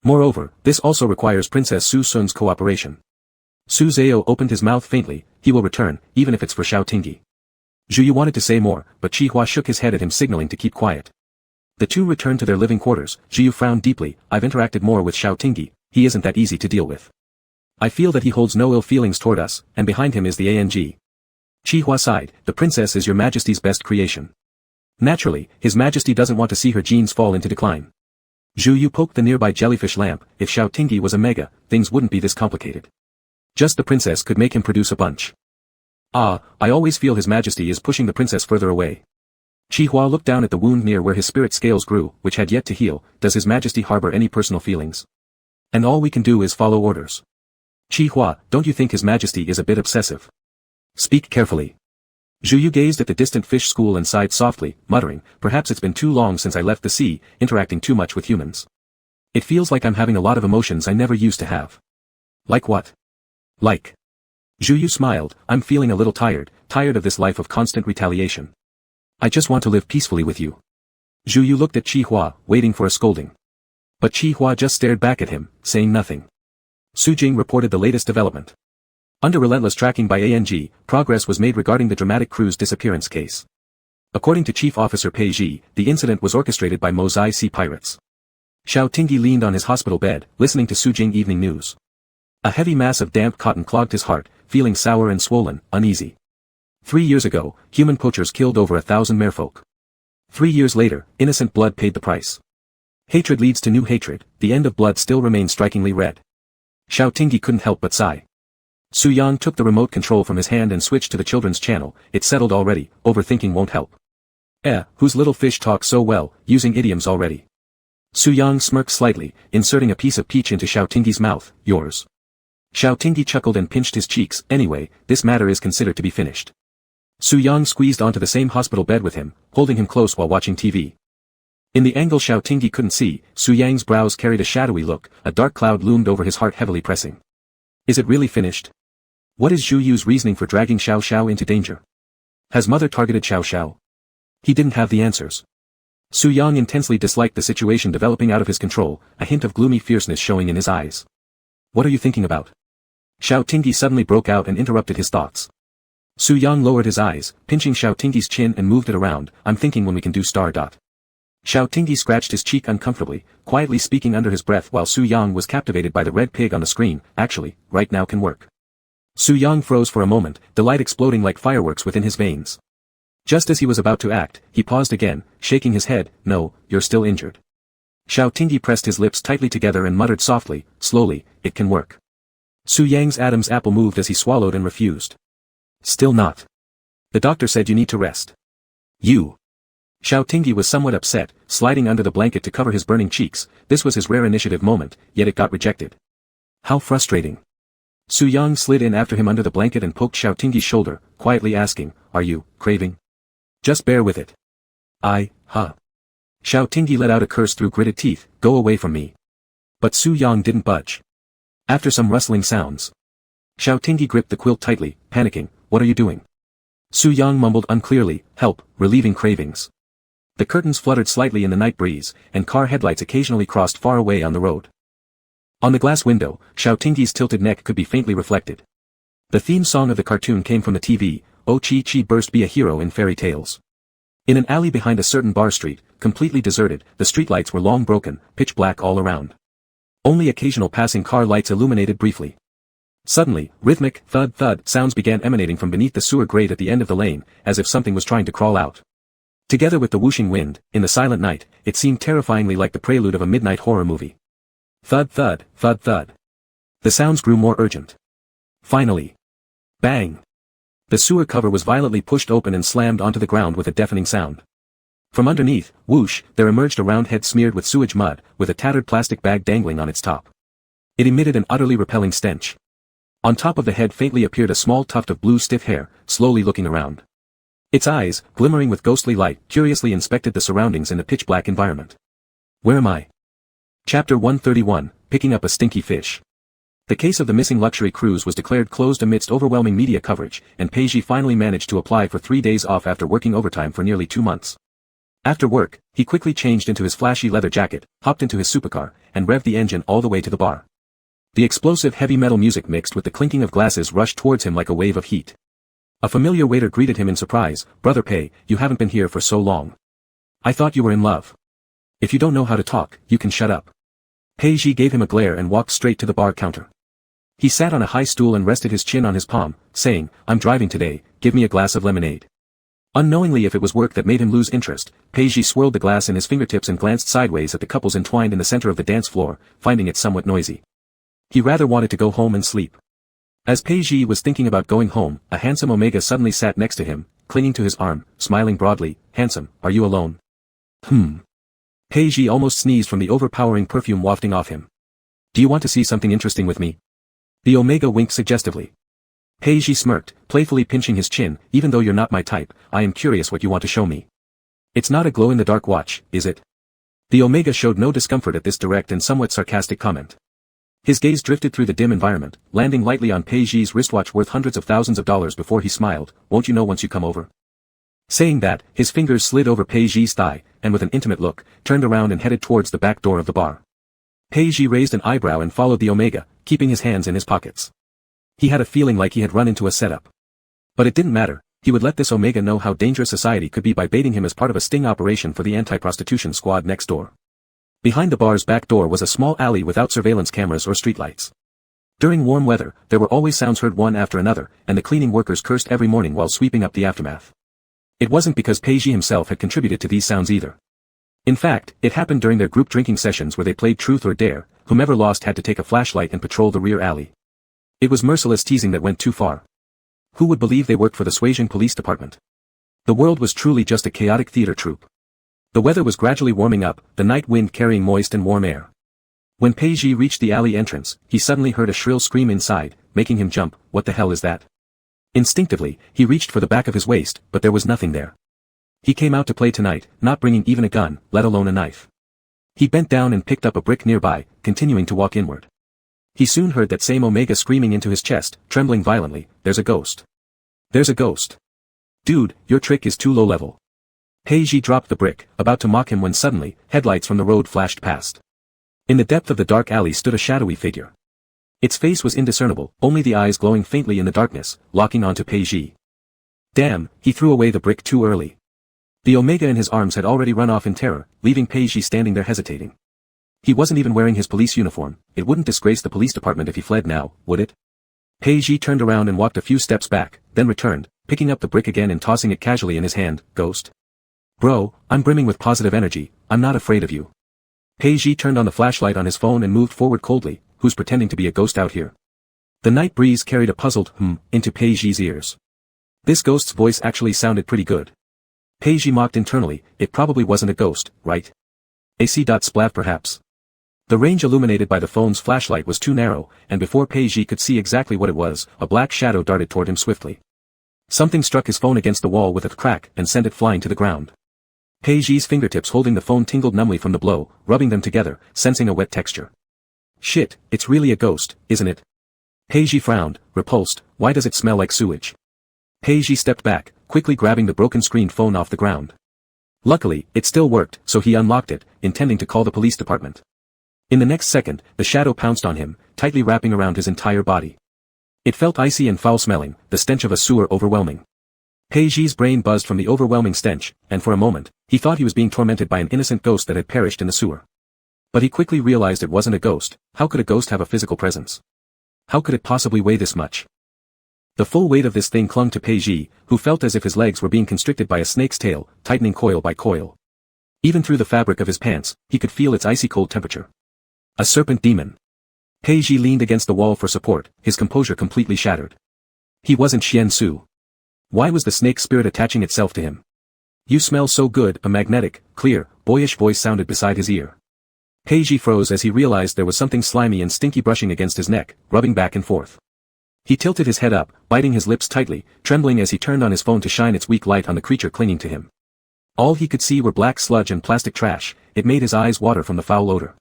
Moreover, this also requires Princess Su Sun's cooperation. Su Zhao opened his mouth faintly. He will return, even if it's for Xiao Tingyi. Zhu Yu wanted to say more, but Qihua shook his head at him signaling to keep quiet. The two returned to their living quarters. Zhu Yu frowned deeply. I've interacted more with Xiao Tingyi. He isn't that easy to deal with. I feel that he holds no ill feelings toward us, and behind him is the Ang. Qihua sighed. The princess is your majesty's best creation. Naturally, his majesty doesn't want to see her genes fall into decline. Zhu Yu poked the nearby jellyfish lamp. If Xiao Tingyi was a mega, things wouldn't be this complicated. Just the princess could make him produce a bunch. I always feel his majesty is pushing the princess further away. Qihua looked down at the wound near where his spirit scales grew, which had yet to heal. Does his majesty harbor any personal feelings? And all we can do is follow orders. Qihua, don't you think his majesty is a bit obsessive? Speak carefully. Zhu Yu gazed at the distant fish school and sighed softly, muttering, perhaps it's been too long since I left the sea, interacting too much with humans. It feels like I'm having a lot of emotions I never used to have. Like what? Like. Zhu Yu smiled, I'm feeling a little tired of this life of constant retaliation. I just want to live peacefully with you. Zhu Yu looked at Qihua, waiting for a scolding. But Qihua just stared back at him, saying nothing. Su Jing reported the latest development. Under relentless tracking by Ang, progress was made regarding the dramatic crew's disappearance case. According to Chief Officer Pei Ji, the incident was orchestrated by Mozai Sea pirates. Xiao Tingyi leaned on his hospital bed, listening to Su Jing evening news. A heavy mass of damp cotton clogged his heart, feeling sour and swollen, uneasy. 3 years ago, human poachers killed over 1,000 merfolk. 3 years later, innocent blood paid the price. Hatred leads to new hatred, the end of blood still remained strikingly red. Xiao Tingyi couldn't help but sigh. Su Yang took the remote control from his hand and switched to the children's channel. It's settled already, overthinking won't help. Whose little fish talks so well, using idioms already. Su Yang smirked slightly, inserting a piece of peach into Xiao Tingyi's mouth. Yours. Xiao Tingyi chuckled and pinched his cheeks. Anyway, this matter is considered to be finished. Su Yang squeezed onto the same hospital bed with him, holding him close while watching TV. In the angle Xiao Tingyi couldn't see, Su Yang's brows carried a shadowy look, a dark cloud loomed over his heart heavily pressing. Is it really finished? What is Zhu Yu's reasoning for dragging Xiao Xiao into danger? Has mother targeted Xiao Xiao? He didn't have the answers. Su Yang intensely disliked the situation developing out of his control, a hint of gloomy fierceness showing in his eyes. What are you thinking about? Xiao Tingyi suddenly broke out and interrupted his thoughts. Su Yang lowered his eyes, pinching Xiao Tingyi's chin and moved it around. I'm thinking when we can do star. Xiao Tingyi scratched his cheek uncomfortably, quietly speaking under his breath while Su Yang was captivated by the red pig on the screen. Actually, right now can work. Su Yang froze for a moment, delight exploding like fireworks within his veins. Just as he was about to act, he paused again, shaking his head. No, you're still injured. Xiao Tingyi pressed his lips tightly together and muttered softly, slowly, it can work. Su Yang's Adam's apple moved as he swallowed and refused. Still not. The doctor said you need to rest. You. Xiao Tingyi was somewhat upset, sliding under the blanket to cover his burning cheeks. This was his rare initiative moment, yet it got rejected. How frustrating. Su Yang slid in after him under the blanket and poked Xiao Tingyi's shoulder, quietly asking, are you craving? Just bear with it. Xiao Tingyi let out a curse through gritted teeth, go away from me. But Su Yang didn't budge. After some rustling sounds, Xiao Tingyi gripped the quilt tightly, panicking, what are you doing? Su Yang mumbled unclearly, help, relieving cravings. The curtains fluttered slightly in the night breeze, and car headlights occasionally crossed far away on the road. On the glass window, Xiao Tingyi's tilted neck could be faintly reflected. The theme song of the cartoon came from the TV, Oh Chi Chi burst be a hero in fairy tales. In an alley behind a certain bar street, completely deserted, the streetlights were long broken, pitch black all around. Only occasional passing car lights illuminated briefly. Suddenly, rhythmic, thud sounds began emanating from beneath the sewer grate at the end of the lane, as if something was trying to crawl out. Together with the whooshing wind, in the silent night, it seemed terrifyingly like the prelude of a midnight horror movie. Thud. The sounds grew more urgent. Finally. Bang. The sewer cover was violently pushed open and slammed onto the ground with a deafening sound. From underneath, whoosh, there emerged a round head smeared with sewage mud, with a tattered plastic bag dangling on its top. It emitted an utterly repelling stench. On top of the head faintly appeared a small tuft of blue stiff hair, slowly looking around. Its eyes, glimmering with ghostly light, curiously inspected the surroundings in the pitch-black environment. Where am I? Chapter 131, Picking Up a Stinky Fish. The case of the missing luxury cruise was declared closed amidst overwhelming media coverage, and Peiji finally managed to apply for 3 days off after working overtime for nearly 2 months. After work, he quickly changed into his flashy leather jacket, hopped into his supercar, and revved the engine all the way to the bar. The explosive heavy metal music mixed with the clinking of glasses rushed towards him like a wave of heat. A familiar waiter greeted him in surprise. Brother Pei, you haven't been here for so long. I thought you were in love. If you don't know how to talk, you can shut up. Peiji gave him a glare and walked straight to the bar counter. He sat on a high stool and rested his chin on his palm, saying, I'm driving today, give me a glass of lemonade. Unknowingly if it was work that made him lose interest, Peiji swirled the glass in his fingertips and glanced sideways at the couples entwined in the center of the dance floor, finding it somewhat noisy. He rather wanted to go home and sleep. As Peiji was thinking about going home, a handsome Omega suddenly sat next to him, clinging to his arm, smiling broadly. Handsome, are you alone? Peiji almost sneezed from the overpowering perfume wafting off him. Do you want to see something interesting with me? The Omega winked suggestively. Peiji smirked, playfully pinching his chin. Even though you're not my type, I am curious what you want to show me. It's not a glow-in-the-dark watch, is it? The Omega showed no discomfort at this direct and somewhat sarcastic comment. His gaze drifted through the dim environment, landing lightly on Peiji's wristwatch worth hundreds of thousands of dollars before he smiled. Won't you know once you come over? Saying that, his fingers slid over Peiji's thigh, and with an intimate look, turned around and headed towards the back door of the bar. Peiji raised an eyebrow and followed the Omega, keeping his hands in his pockets. He had a feeling like he had run into a setup. But it didn't matter, he would let this Omega know how dangerous society could be by baiting him as part of a sting operation for the anti-prostitution squad next door. Behind the bar's back door was a small alley without surveillance cameras or streetlights. During warm weather, there were always sounds heard one after another, and the cleaning workers cursed every morning while sweeping up the aftermath. It wasn't because Peiji himself had contributed to these sounds either. In fact, it happened during their group drinking sessions where they played Truth or Dare. Whomever lost had to take a flashlight and patrol the rear alley. It was merciless teasing that went too far. Who would believe they worked for the Swasian police department? The world was truly just a chaotic theater troupe. The weather was gradually warming up, the night wind carrying moist and warm air. When Peiji reached the alley entrance, he suddenly heard a shrill scream inside, making him jump. What the hell is that? Instinctively, he reached for the back of his waist, but there was nothing there. He came out to play tonight, not bringing even a gun, let alone a knife. He bent down and picked up a brick nearby, continuing to walk inward. He soon heard that same Omega screaming into his chest, trembling violently, "There's a ghost. There's a ghost. Dude, your trick is too low level." Peiji dropped the brick, about to mock him when suddenly, headlights from the road flashed past. In the depth of the dark alley stood a shadowy figure. Its face was indiscernible, only the eyes glowing faintly in the darkness, locking onto Peiji. Damn, he threw away the brick too early. The Omega in his arms had already run off in terror, leaving Peiji standing there hesitating. He wasn't even wearing his police uniform. It wouldn't disgrace the police department if he fled now, would it? Peiji turned around and walked a few steps back, then returned, picking up the brick again and tossing it casually in his hand. "Ghost? Bro, I'm brimming with positive energy, I'm not afraid of you." Peiji turned on the flashlight on his phone and moved forward coldly. "Who's pretending to be a ghost out here?" The night breeze carried a puzzled into Peiji's ears. This ghost's voice actually sounded pretty good. Peiji mocked internally, it probably wasn't a ghost, right? A C.Splat perhaps. The range illuminated by the phone's flashlight was too narrow, and before Peiji could see exactly what it was, a black shadow darted toward him swiftly. Something struck his phone against the wall with a crack and sent it flying to the ground. Peiji's fingertips holding the phone tingled numbly from the blow, rubbing them together, sensing a wet texture. Shit, it's really a ghost, isn't it? Peiji frowned, repulsed. Why does it smell like sewage? Peiji stepped back, quickly grabbing the broken screened phone off the ground. Luckily, it still worked, so he unlocked it, intending to call the police department. In the next second, the shadow pounced on him, tightly wrapping around his entire body. It felt icy and foul-smelling, the stench of a sewer overwhelming. Peiji's brain buzzed from the overwhelming stench, and for a moment, he thought he was being tormented by an innocent ghost that had perished in the sewer. But he quickly realized it wasn't a ghost. How could a ghost have a physical presence? How could it possibly weigh this much? The full weight of this thing clung to Peiji, who felt as if his legs were being constricted by a snake's tail, tightening coil by coil. Even through the fabric of his pants, he could feel its icy cold temperature. A serpent demon. Peiji leaned against the wall for support, his composure completely shattered. He wasn't Xian Su. Why was the snake spirit attaching itself to him? "You smell so good," a magnetic, clear, boyish voice sounded beside his ear. Peiji froze as he realized there was something slimy and stinky brushing against his neck, rubbing back and forth. He tilted his head up, biting his lips tightly, trembling as he turned on his phone to shine its weak light on the creature clinging to him. All he could see were black sludge and plastic trash. It made his eyes water from the foul odor.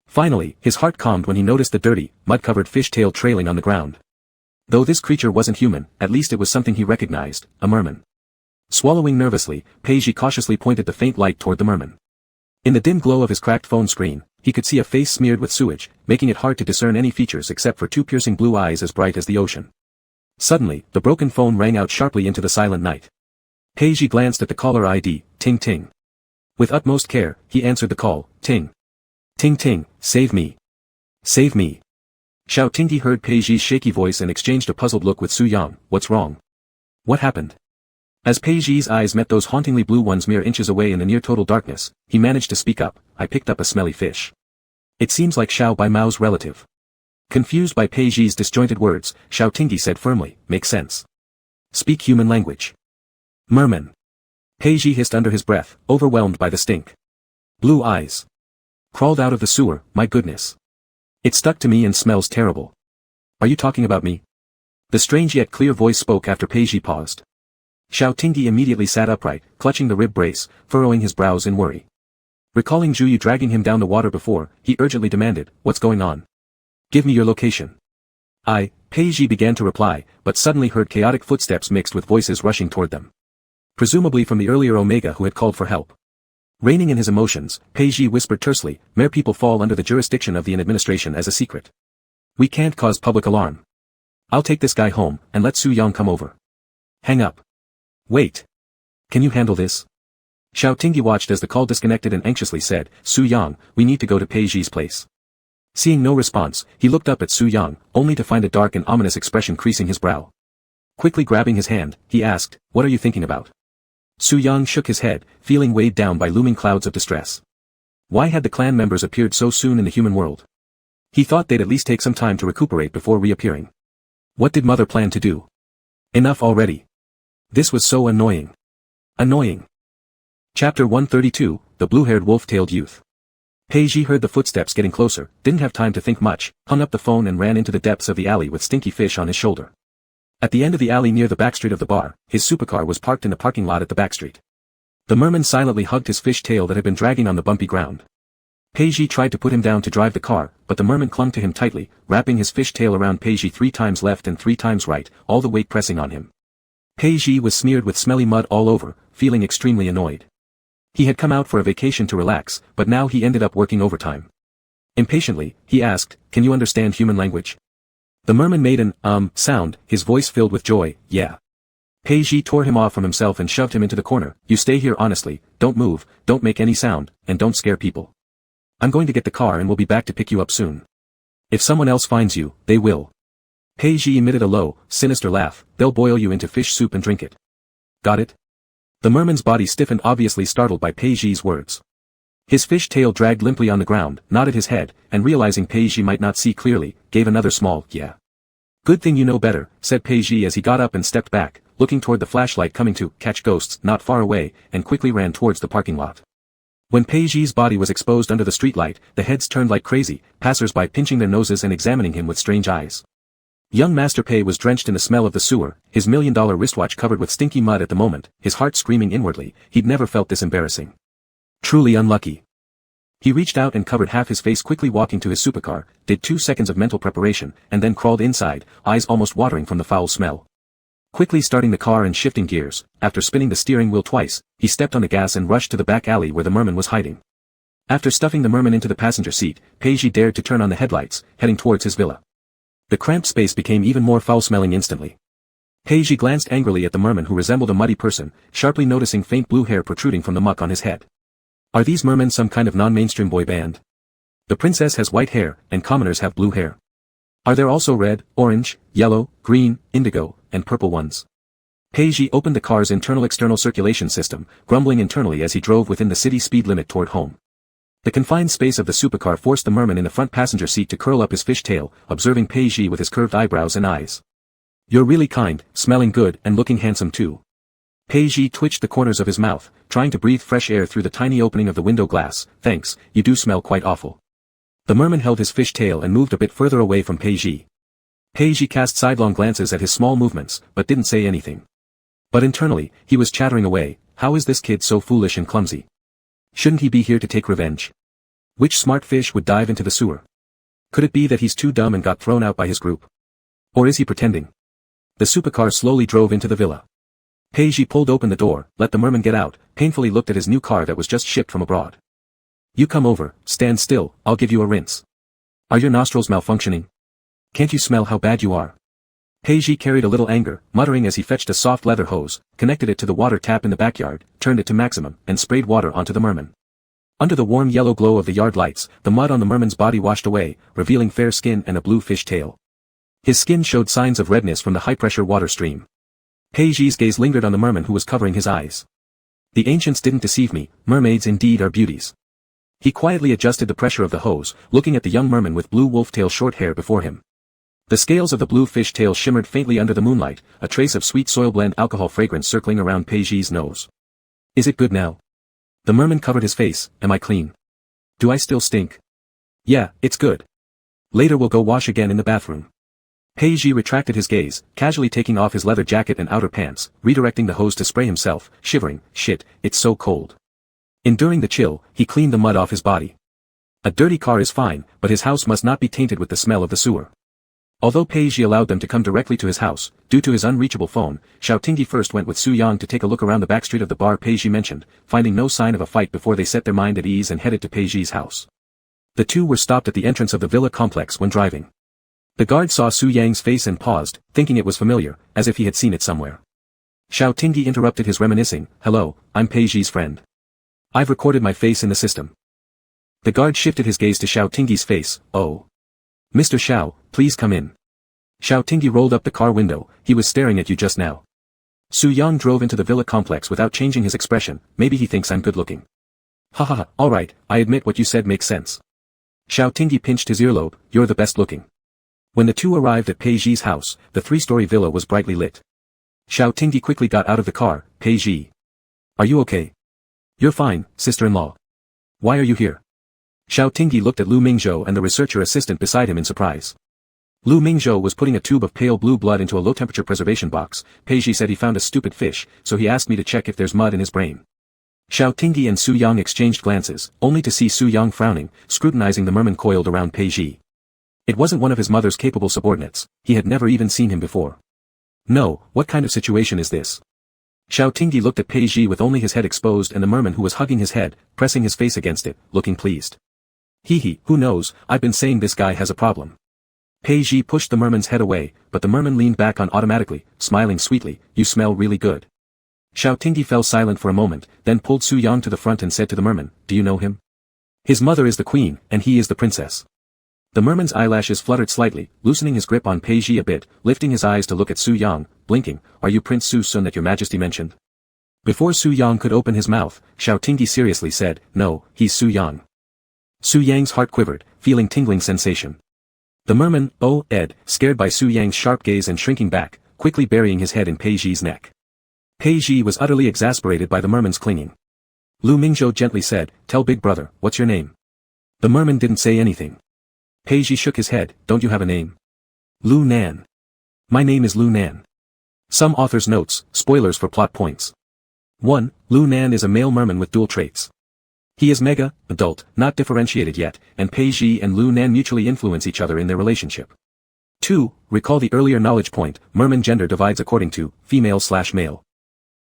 Finally, his heart calmed when he noticed the dirty, mud-covered fish tail trailing on the ground. Though this creature wasn't human, at least it was something he recognized, a merman. Swallowing nervously, Peiji cautiously pointed the faint light toward the merman. In the dim glow of his cracked phone screen, he could see a face smeared with sewage, making it hard to discern any features except for two piercing blue eyes as bright as the ocean. Suddenly, the broken phone rang out sharply into the silent night. Peiji glanced at the caller ID, ting ting. With utmost care, he answered the call, ting. Ting ting, save me. Save me. Xiao Tingyi heard Peiji's shaky voice and exchanged a puzzled look with Su Yang. What's wrong? What happened? As Peiji's eyes met those hauntingly blue ones mere inches away in the near-total darkness, he managed to speak up. I picked up a smelly fish. It seems like Xiao Baimao's relative. Confused by Peiji's disjointed words, Xiao Tingyi said firmly, makes sense. Speak human language. Merman. Peiji hissed under his breath, overwhelmed by the stink. Blue eyes. Crawled out of the sewer, my goodness. It stuck to me and smells terrible. Are you talking about me? The strange yet clear voice spoke after Peiji paused. Xiao Tingyi immediately sat upright, clutching the rib brace, furrowing his brows in worry. Recalling Juyu dragging him down the water before, he urgently demanded, what's going on? Give me your location. Peiji began to reply, but suddenly heard chaotic footsteps mixed with voices rushing toward them. Presumably from the earlier Omega who had called for help. Reining in his emotions, Peiji whispered tersely, mere people fall under the jurisdiction of the administration as a secret. We can't cause public alarm. I'll take this guy home, and let Su Yang come over. Hang up. Wait. Can you handle this? Xiao Tingyi watched as the call disconnected and anxiously said, Su Yang, we need to go to Peiji's place. Seeing no response, he looked up at Su Yang, only to find a dark and ominous expression creasing his brow. Quickly grabbing his hand, he asked, what are you thinking about? Su Yang shook his head, feeling weighed down by looming clouds of distress. Why had the clan members appeared so soon in the human world? He thought they'd at least take some time to recuperate before reappearing. What did Mother plan to do? Enough already. This was so annoying. Annoying. Chapter 132, The Blue-Haired Wolf-Tailed Youth. Peiji heard the footsteps getting closer, didn't have time to think much, hung up the phone and ran into the depths of the alley with Stinky Fish on his shoulder. At the end of the alley near the backstreet of the bar, his supercar was parked in the parking lot at the backstreet. The merman silently hugged his fish tail that had been dragging on the bumpy ground. Peiji tried to put him down to drive the car, but the merman clung to him tightly, wrapping his fish tail around Peiji 3 times left and 3 times right, all the weight pressing on him. Peiji was smeared with smelly mud all over, feeling extremely annoyed. He had come out for a vacation to relax, but now he ended up working overtime. Impatiently, he asked, "Can you understand human language?" The merman made an sound, his voice filled with joy. "Yeah." Peiji tore him off from himself and shoved him into the corner. "You stay here honestly, don't move, don't make any sound, and don't scare people. I'm going to get the car and we'll be back to pick you up soon. If someone else finds you, they will." Peiji emitted a low, sinister laugh. "They'll boil you into fish soup and drink it. Got it?" The merman's body stiffened, obviously startled by Peiji's words. His fish tail dragged limply on the ground, nodded his head, and realizing Peiji might not see clearly, gave another small, "Yeah." "Good thing you know better," said Peiji as he got up and stepped back, looking toward the flashlight coming to catch ghosts not far away, and quickly ran towards the parking lot. When Peiji's body was exposed under the streetlight, the heads turned like crazy, passers-by pinching their noses and examining him with strange eyes. Young Master Pei was drenched in the smell of the sewer, his $1 million wristwatch covered with stinky mud at the moment, his heart screaming inwardly, he'd never felt this embarrassing. Truly unlucky. He reached out and covered half his face, quickly walking to his supercar, did 2 seconds of mental preparation, and then crawled inside, eyes almost watering from the foul smell. Quickly starting the car and shifting gears, after spinning the steering wheel twice, he stepped on the gas and rushed to the back alley where the merman was hiding. After stuffing the merman into the passenger seat, Peiji dared to turn on the headlights, heading towards his villa. The cramped space became even more foul-smelling instantly. Peiji glanced angrily at the merman, who resembled a muddy person, sharply noticing faint blue hair protruding from the muck on his head. Are these mermen some kind of non-mainstream boy band? The princess has white hair, and commoners have blue hair. Are there also red, orange, yellow, green, indigo, and purple ones? Peiji opened the car's internal-external circulation system, grumbling internally as he drove within the city speed limit toward home. The confined space of the supercar forced the merman in the front passenger seat to curl up his fish tail, observing Peiji with his curved eyebrows and eyes. "You're really kind, smelling good, and looking handsome too." Peiji twitched the corners of his mouth, trying to breathe fresh air through the tiny opening of the window glass. "Thanks, you do smell quite awful." The merman held his fish tail and moved a bit further away from Peiji. Peiji cast sidelong glances at his small movements, but didn't say anything. But internally, he was chattering away, "How is this kid so foolish and clumsy? Shouldn't he be here to take revenge? Which smart fish would dive into the sewer? Could it be that he's too dumb and got thrown out by his group? Or is he pretending?" The supercar slowly drove into the villa. Peiji pulled open the door, let the merman get out, painfully looked at his new car that was just shipped from abroad. "You come over, stand still, I'll give you a rinse. Are your nostrils malfunctioning? Can't you smell how bad you are?" Peiji carried a little anger, muttering as he fetched a soft leather hose, connected it to the water tap in the backyard, turned it to maximum, and sprayed water onto the merman. Under the warm yellow glow of the yard lights, the mud on the merman's body washed away, revealing fair skin and a blue fish tail. His skin showed signs of redness from the high-pressure water stream. Peiji's gaze lingered on the merman, who was covering his eyes. "The ancients didn't deceive me, mermaids indeed are beauties." He quietly adjusted the pressure of the hose, looking at the young merman with blue wolf-tail short hair before him. The scales of the blue fish tail shimmered faintly under the moonlight, a trace of sweet soil blend alcohol fragrance circling around Peiji's nose. "Is it good now?" The merman covered his face. "Am I clean? Do I still stink?" "Yeah, it's good. Later we'll go wash again in the bathroom." Peiji retracted his gaze, casually taking off his leather jacket and outer pants, redirecting the hose to spray himself, shivering. "Shit, it's so cold." Enduring the chill, he cleaned the mud off his body. A dirty car is fine, but his house must not be tainted with the smell of the sewer. Although Peiji allowed them to come directly to his house, due to his unreachable phone, Xiaotingi first went with Su Yang to take a look around the backstreet of the bar Peiji mentioned, finding no sign of a fight before they set their mind at ease and headed to Peiji's house. The two were stopped at the entrance of the villa complex when driving. The guard saw Su Yang's face and paused, thinking it was familiar, as if he had seen it somewhere. Xiaotingi interrupted his reminiscing. "Hello, I'm Peiji's friend. I've recorded my face in the system." The guard shifted his gaze to Xiaotingi's face. "Oh. Mr. Xiao, please come in." Xiaotingi rolled up the car window. "He was staring at you just now." Su Yang drove into the villa complex without changing his expression. Maybe he thinks I'm good looking. Ha ha ha, alright, I admit what you said makes sense. Xiao Tingyi pinched his earlobe, you're the best looking. When the two arrived at Pei Zhi's house, the three-story villa was brightly lit. Xiao Tingyi quickly got out of the car. Pei Zhi. Are you okay? You're fine, sister-in-law. Why are you here? Xiao Tingyi looked at Lu Mingzhou and the researcher assistant beside him in surprise. Lu Mingzhou was putting a tube of pale blue blood into a low-temperature preservation box. Pei Zhi said he found a stupid fish, so he asked me to check if there's mud in his brain. Xiao Tingyi and Su Yang exchanged glances, only to see Su Yang frowning, scrutinizing the merman coiled around Pei Zhi. It wasn't one of his mother's capable subordinates, he had never even seen him before. No, what kind of situation is this? Xiao Tingyi looked at Pei Zhi with only his head exposed and the merman who was hugging his head, pressing his face against it, looking pleased. Hee, who knows, I've been saying this guy has a problem. Pei Zhi pushed the merman's head away, but the merman leaned back on automatically, smiling sweetly, you smell really good. Xiao Tingyi fell silent for a moment, then pulled Su Yang to the front and said to the merman, do you know him? His mother is the queen, and he is the princess. The merman's eyelashes fluttered slightly, loosening his grip on Pei Zhi a bit, lifting his eyes to look at Su Yang, blinking, are you Prince Su's son that your majesty mentioned? Before Su Yang could open his mouth, Xiao Tingyi seriously said, no, he's Su Yang. Su Yang's heart quivered, feeling tingling sensation. The merman, scared by Su Yang's sharp gaze and shrinking back, quickly burying his head in Pei Zhi's neck. Pei Zhi was utterly exasperated by the merman's clinging. Lu Mingzhou gently said, tell big brother, what's your name? The merman didn't say anything. Pei Zhi shook his head, don't you have a name? Lu Nan. My name is Lu Nan. Some author's notes, spoilers for plot points. 1. Lu Nan is a male merman with dual traits. He is mega, adult, not differentiated yet, and Pei Zhi and Lu Nan mutually influence each other in their relationship. 2. Recall the earlier knowledge point, merman gender divides according to, female/male.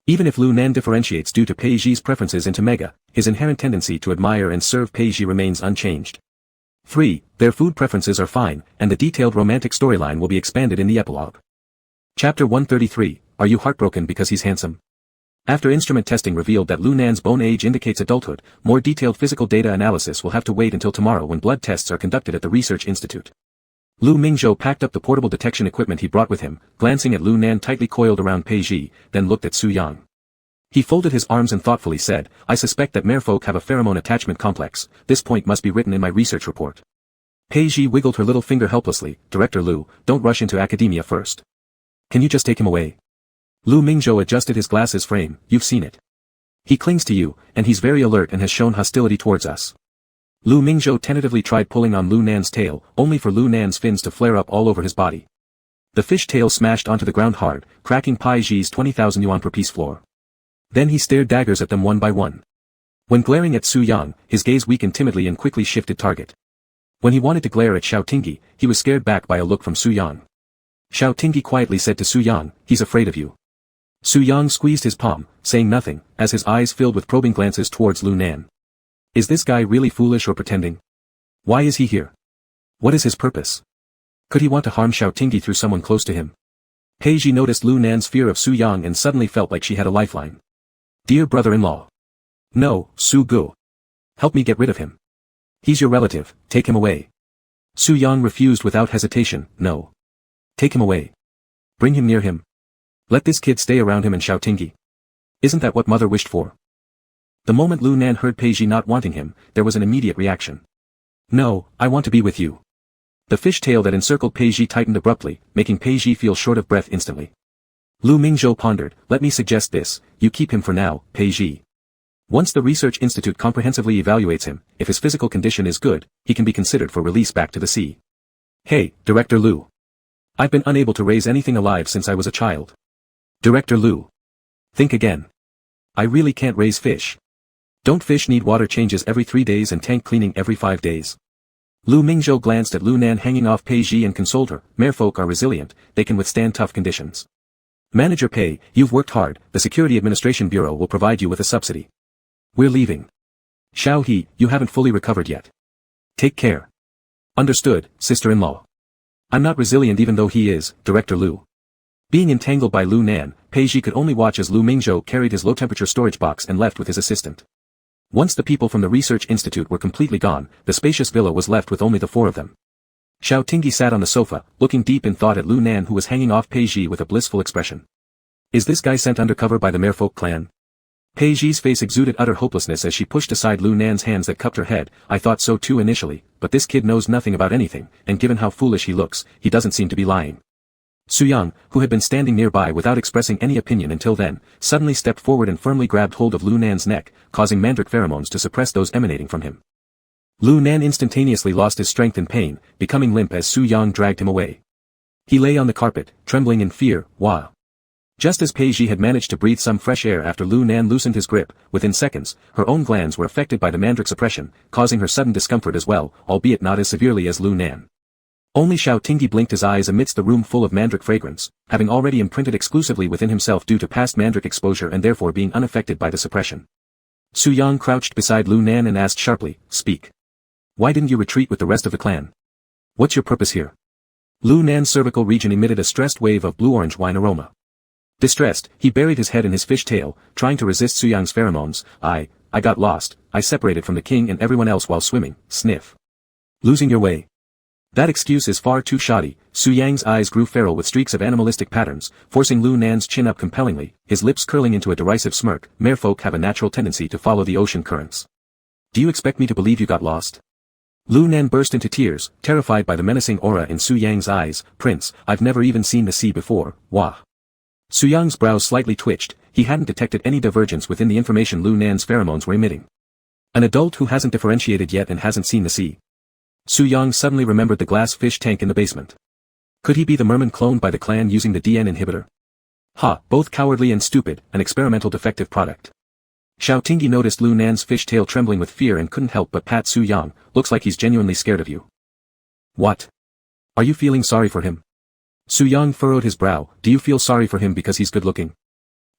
Even if Lu Nan differentiates due to Pei Zhi's preferences into mega, his inherent tendency to admire and serve Pei Zhi remains unchanged. 3. Their food preferences are fine, and the detailed romantic storyline will be expanded in the epilogue. Chapter 133, Are you heartbroken because he's handsome? After instrument testing revealed that Lu Nan's bone age indicates adulthood, more detailed physical data analysis will have to wait until tomorrow when blood tests are conducted at the research institute. Lu Mingzhou packed up the portable detection equipment he brought with him, glancing at Lu Nan tightly coiled around Pei Zhi, then looked at Su Yang. He folded his arms and thoughtfully said, I suspect that merfolk have a pheromone attachment complex, this point must be written in my research report. Pei Zhi wiggled her little finger helplessly, Director Lu, don't rush into academia first. Can you just take him away? Lu Mingzhou adjusted his glasses frame, you've seen it. He clings to you, and he's very alert and has shown hostility towards us. Lu Mingzhou tentatively tried pulling on Lu Nan's tail, only for Lu Nan's fins to flare up all over his body. The fish tail smashed onto the ground hard, cracking Pei Zhi's 20,000 yuan per piece floor. Then he stared daggers at them one by one. When glaring at Su Yang, his gaze weakened timidly and quickly shifted target. When he wanted to glare at Xiao Tingyi, he was scared back by a look from Su Yang. Xiao Tingyi quietly said to Su Yang, he's afraid of you. Su Yang squeezed his palm, saying nothing, as his eyes filled with probing glances towards Lu Nan. Is this guy really foolish or pretending? Why is he here? What is his purpose? Could he want to harm Xiao Tingyi through someone close to him? Pei Zhi noticed Lu Nan's fear of Su Yang and suddenly felt like she had a lifeline. Dear brother-in-law. No, Su Gu. Help me get rid of him. He's your relative, take him away. Su Yang refused without hesitation, no. Take him away. Bring him near him. Let this kid stay around him and Xiao Tingyi. Isn't that what mother wished for? The moment Lu Nan heard Pei Zhi not wanting him, there was an immediate reaction. No, I want to be with you. The fishtail that encircled Pei Zhi tightened abruptly, making Pei Zhi feel short of breath instantly. Lu Mingzhou pondered, let me suggest this, you keep him for now, Pei Zhi. Once the research institute comprehensively evaluates him, if his physical condition is good, he can be considered for release back to the sea. Hey, Director Lu. I've been unable to raise anything alive since I was a child. Director Lu. Think again. I really can't raise fish. Don't fish need water changes every 3 days and tank cleaning every 5 days? Lu Mingzhou glanced at Lu Nan hanging off Pei Zhi and consoled her, merfolk are resilient, they can withstand tough conditions. Manager Pei, you've worked hard, the Security Administration Bureau will provide you with a subsidy. We're leaving. Xiao He, you haven't fully recovered yet. Take care. Understood, sister-in-law. I'm not resilient even though he is, Director Lu. Being entangled by Lu Nan, Pei Zhi could only watch as Lu Mingzhou carried his low-temperature storage box and left with his assistant. Once the people from the research institute were completely gone, the spacious villa was left with only the 4 of them. Xiao Tingyi sat on the sofa, looking deep in thought at Lu Nan who was hanging off Pei Zhi with a blissful expression. Is this guy sent undercover by the merfolk clan? Pei Zhi's face exuded utter hopelessness as she pushed aside Lu Nan's hands that cupped her head. I thought so too initially, but this kid knows nothing about anything, and given how foolish he looks, he doesn't seem to be lying. Su Yang, who had been standing nearby without expressing any opinion until then, suddenly stepped forward and firmly grabbed hold of Lu Nan's neck, causing mandrake pheromones to suppress those emanating from him. Lu Nan instantaneously lost his strength in pain, becoming limp as Su Yang dragged him away. He lay on the carpet, trembling in fear, while just as Pei Zhi had managed to breathe some fresh air after Lu Nan loosened his grip, within seconds, her own glands were affected by the mandrake suppression, causing her sudden discomfort as well, albeit not as severely as Lu Nan. Only Xiao Tingyi blinked his eyes amidst the room full of mandrake fragrance, having already imprinted exclusively within himself due to past mandrake exposure and therefore being unaffected by the suppression. Su Yang crouched beside Lu Nan and asked sharply, "Speak. Why didn't you retreat with the rest of the clan? What's your purpose here?" Lu Nan's cervical region emitted a stressed wave of blue-orange wine aroma. Distressed, he buried his head in his fish tail, trying to resist Su Yang's pheromones. I got lost. I separated from the king and everyone else while swimming. Sniff. Losing your way. That excuse is far too shoddy. Su Yang's eyes grew feral with streaks of animalistic patterns, forcing Lu Nan's chin up compellingly, his lips curling into a derisive smirk. Merfolk have a natural tendency to follow the ocean currents. Do you expect me to believe you got lost? Lu Nan burst into tears, terrified by the menacing aura in Su Yang's eyes. Prince, I've never even seen the sea before. Wah. Su Yang's brows slightly twitched. He hadn't detected any divergence within the information Lu Nan's pheromones were emitting. An adult who hasn't differentiated yet and hasn't seen the sea. Su Yang suddenly remembered the glass fish tank in the basement. Could he be the merman cloned by the clan using the DN inhibitor? Both cowardly and stupid, an experimental defective product. Xiao Tingyi noticed Lu Nan's fish tail trembling with fear and couldn't help but pat Su Yang. Looks like he's genuinely scared of you. What? Are you feeling sorry for him? Su Yang furrowed his brow. Do you feel sorry for him because he's good-looking?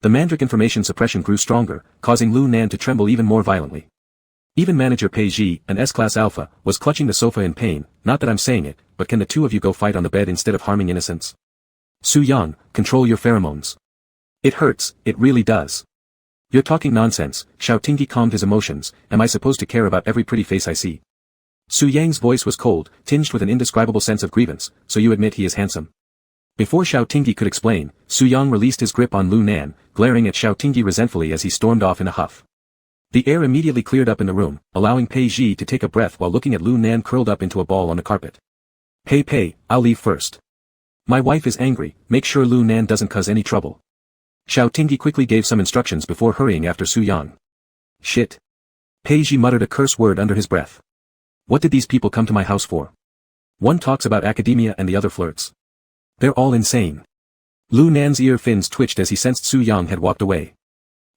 The mandrake information suppression grew stronger, causing Lu Nan to tremble even more violently. Even manager Pei Zhi, an S-class alpha, was clutching the sofa in pain. Not that I'm saying it, but can the two of you go fight on the bed instead of harming innocents? Su Yang, control your pheromones. It hurts, it really does. You're talking nonsense. Xiao Tingyi calmed his emotions. Am I supposed to care about every pretty face I see? Su Yang's voice was cold, tinged with an indescribable sense of grievance. So you admit he is handsome? Before Xiao Tingyi could explain, Su Yang released his grip on Lu Nan, glaring at Xiao Tingyi resentfully as he stormed off in a huff. The air immediately cleared up in the room, allowing Pei Zhi to take a breath while looking at Lu Nan curled up into a ball on the carpet. Pei, I'll leave first. My wife is angry, make sure Lu Nan doesn't cause any trouble. Xiao Tingyi quickly gave some instructions before hurrying after Su Yang. Shit. Pei Zhi muttered a curse word under his breath. What did these people come to my house for? One talks about academia and the other flirts. They're all insane. Lu Nan's ear fins twitched as he sensed Su Yang had walked away.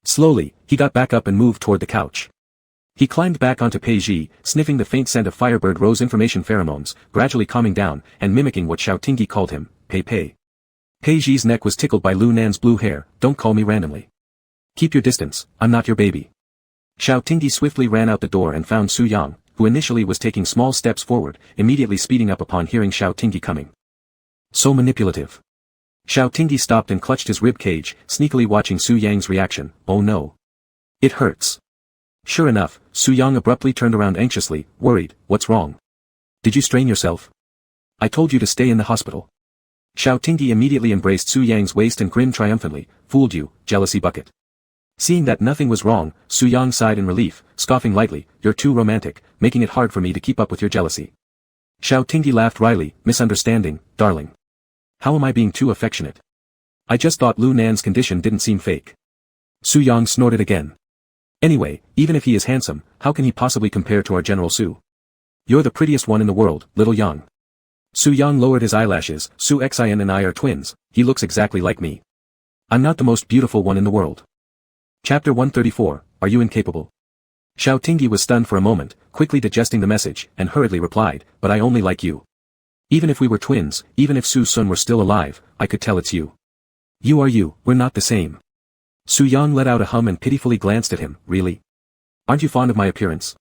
Slowly, he got back up and moved toward the couch. He climbed back onto Pei Zhi, sniffing the faint scent of firebird rose information pheromones, gradually calming down, and mimicking what Xiao Tingyi called him, Pei. Pei Zhi's neck was tickled by Lu Nan's blue hair. Don't call me randomly. Keep your distance, I'm not your baby. Xiao Tingyi swiftly ran out the door and found Su Yang, who initially was taking small steps forward, immediately speeding up upon hearing Xiao Tingyi coming. So manipulative. Xiao Tingyi stopped and clutched his rib cage, sneakily watching Su Yang's reaction. Oh no. It hurts. Sure enough, Su Yang abruptly turned around anxiously, worried. What's wrong? Did you strain yourself? I told you to stay in the hospital. Xiao Tingyi immediately embraced Su Yang's waist and grinned triumphantly. Fooled you, jealousy bucket. Seeing that nothing was wrong, Su Yang sighed in relief, scoffing lightly. You're too romantic, making it hard for me to keep up with your jealousy. Xiao Tingyi laughed wryly. Misunderstanding, darling. How am I being too affectionate? I just thought Lu Nan's condition didn't seem fake. Su Yang snorted again. Anyway, even if he is handsome, how can he possibly compare to our General Su? You're the prettiest one in the world, little Yang. Su Yang lowered his eyelashes. Su Xian and I are twins, he looks exactly like me. I'm not the most beautiful one in the world. Chapter 134, Are you incapable? Xiao Tingyi was stunned for a moment, quickly digesting the message, and hurriedly replied, but I only like you. Even if we were twins, even if Su Sun were still alive, I could tell it's you. You are you, we're not the same. Su Yang let out a hum and pitifully glanced at him. Really? Aren't you fond of my appearance?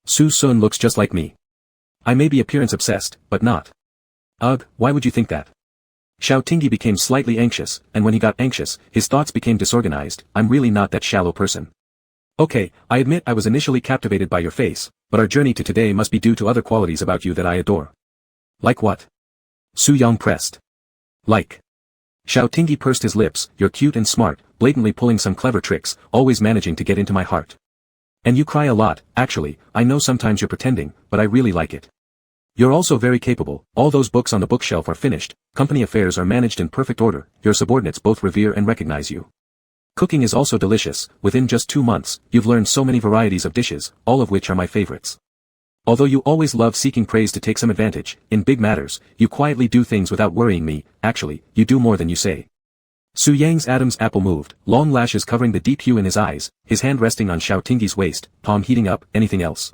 Su Sun looks just like me. I may be appearance obsessed, but not. Ugh, why would you think that? Xiao Tingyi became slightly anxious, and when he got anxious, his thoughts became disorganized. I'm really not that shallow person. Okay, I admit I was initially captivated by your face, but our journey to today must be due to other qualities about you that I adore. Like what? Su Yang pressed. Like. Xiao Tingyi pursed his lips, you're cute and smart, blatantly pulling some clever tricks, always managing to get into my heart. And you cry a lot, actually, I know sometimes you're pretending, but I really like it. You're also very capable, all those books on the bookshelf are finished, company affairs are managed in perfect order, your subordinates both revere and recognize you. Cooking is also delicious, within just 2 months, you've learned so many varieties of dishes, all of which are my favorites. Although you always love seeking praise to take some advantage, in big matters, you quietly do things without worrying me, actually, you do more than you say. Su Yang's Adam's apple moved, long lashes covering the deep hue in his eyes, his hand resting on Xiao Tingyi's waist, palm heating up, anything else.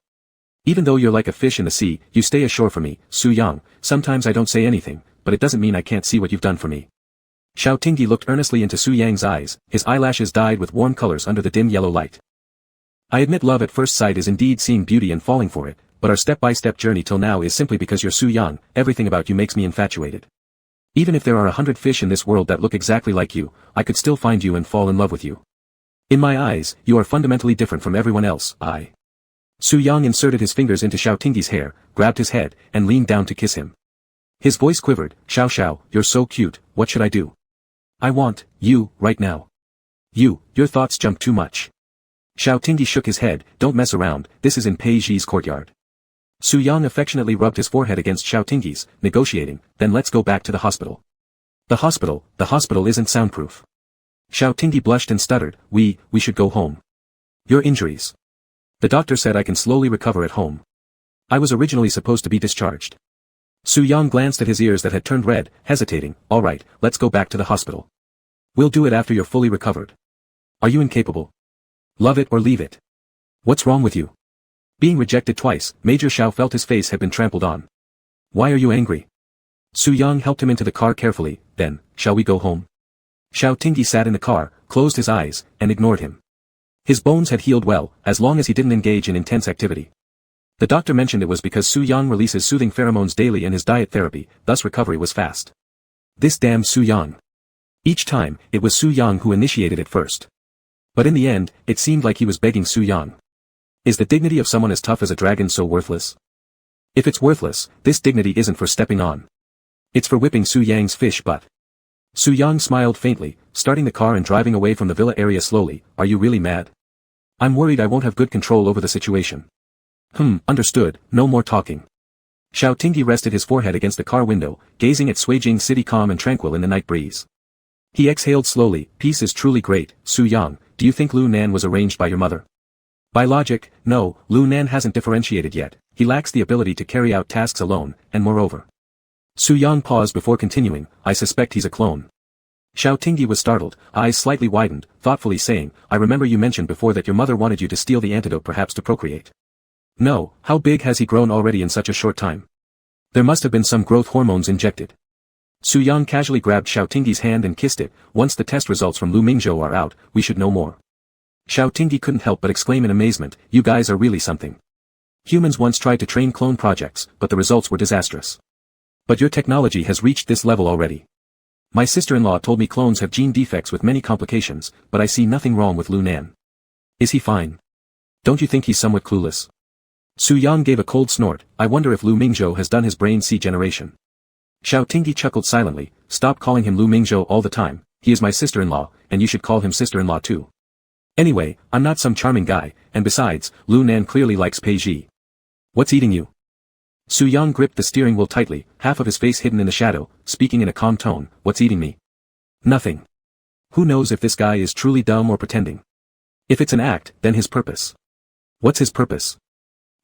Even though you're like a fish in the sea, you stay ashore for me, Su Yang, sometimes I don't say anything, but it doesn't mean I can't see what you've done for me. Xiao Tingyi looked earnestly into Su Yang's eyes, his eyelashes dyed with warm colors under the dim yellow light. I admit love at first sight is indeed seeing beauty and falling for it, but our step-by-step journey till now is simply because you're Su Yang, everything about you makes me infatuated. Even if there are 100 fish in this world that look exactly like you, I could still find you and fall in love with you. In my eyes, you are fundamentally different from everyone else, Su Yang inserted his fingers into Xiao Tingyi's hair, grabbed his head, and leaned down to kiss him. His voice quivered, Xiao Xiao, you're so cute, what should I do? I want you, right now. Your thoughts jump too much. Xiao Tingyi shook his head, don't mess around, this is in Pei Zhi's courtyard. Su Yang affectionately rubbed his forehead against Xiao Tingyi's, negotiating, then let's go back to the hospital. The hospital isn't soundproof. Xiao Tingyi blushed and stuttered, we should go home. Your injuries. The doctor said I can slowly recover at home. I was originally supposed to be discharged. Su Yang glanced at his ears that had turned red, hesitating, alright, let's go back to the hospital. We'll do it after you're fully recovered. Are you incapable? Love it or leave it. What's wrong with you? Being rejected twice, Major Xiao felt his face had been trampled on. Why are you angry? Su Yang helped him into the car carefully, then, shall we go home? Xiao Tingyi sat in the car, closed his eyes, and ignored him. His bones had healed well, as long as he didn't engage in intense activity. The doctor mentioned it was because Su Yang releases soothing pheromones daily in his diet therapy, thus recovery was fast. This damn Su Yang. Each time, it was Su Yang who initiated it first. But in the end, it seemed like he was begging Su Yang. Is the dignity of someone as tough as a dragon so worthless? If it's worthless, this dignity isn't for stepping on. It's for whipping Su Yang's fish butt. Su Yang smiled faintly, starting the car and driving away from the villa area slowly, are you really mad? I'm worried I won't have good control over the situation. Understood, no more talking. Xiao Tingyi rested his forehead against the car window, gazing at Suijing City calm and tranquil in the night breeze. He exhaled slowly, peace is truly great, Su Yang, do you think Lu Nan was arranged by your mother? By logic, no, Lu Nan hasn't differentiated yet, he lacks the ability to carry out tasks alone, and moreover. Su Yang paused before continuing, I suspect he's a clone. Xiao Tingyi was startled, eyes slightly widened, thoughtfully saying, I remember you mentioned before that your mother wanted you to steal the antidote perhaps to procreate. No, how big has he grown already in such a short time? There must have been some growth hormones injected. Su Yang casually grabbed Xiao Tingyi's hand and kissed it, once the test results from Lu Mingzhou are out, we should know more. Xiao Tingyi couldn't help but exclaim in amazement, you guys are really something. Humans once tried to train clone projects, but the results were disastrous. But your technology has reached this level already. My sister-in-law told me clones have gene defects with many complications, but I see nothing wrong with Lu Nan. Is he fine? Don't you think he's somewhat clueless? Su Yang gave a cold snort, I wonder if Lu Mingzhou has done his brain C-generation. Xiao Tingyi chuckled silently, stop calling him Lu Mingzhou all the time, he is my sister-in-law, and you should call him sister-in-law too. Anyway, I'm not some charming guy, and besides, Lu Nan clearly likes Pei Zhi. What's eating you? Su Yang gripped the steering wheel tightly, half of his face hidden in the shadow, speaking in a calm tone, what's eating me? Nothing. Who knows if this guy is truly dumb or pretending? If it's an act, then his purpose. What's his purpose?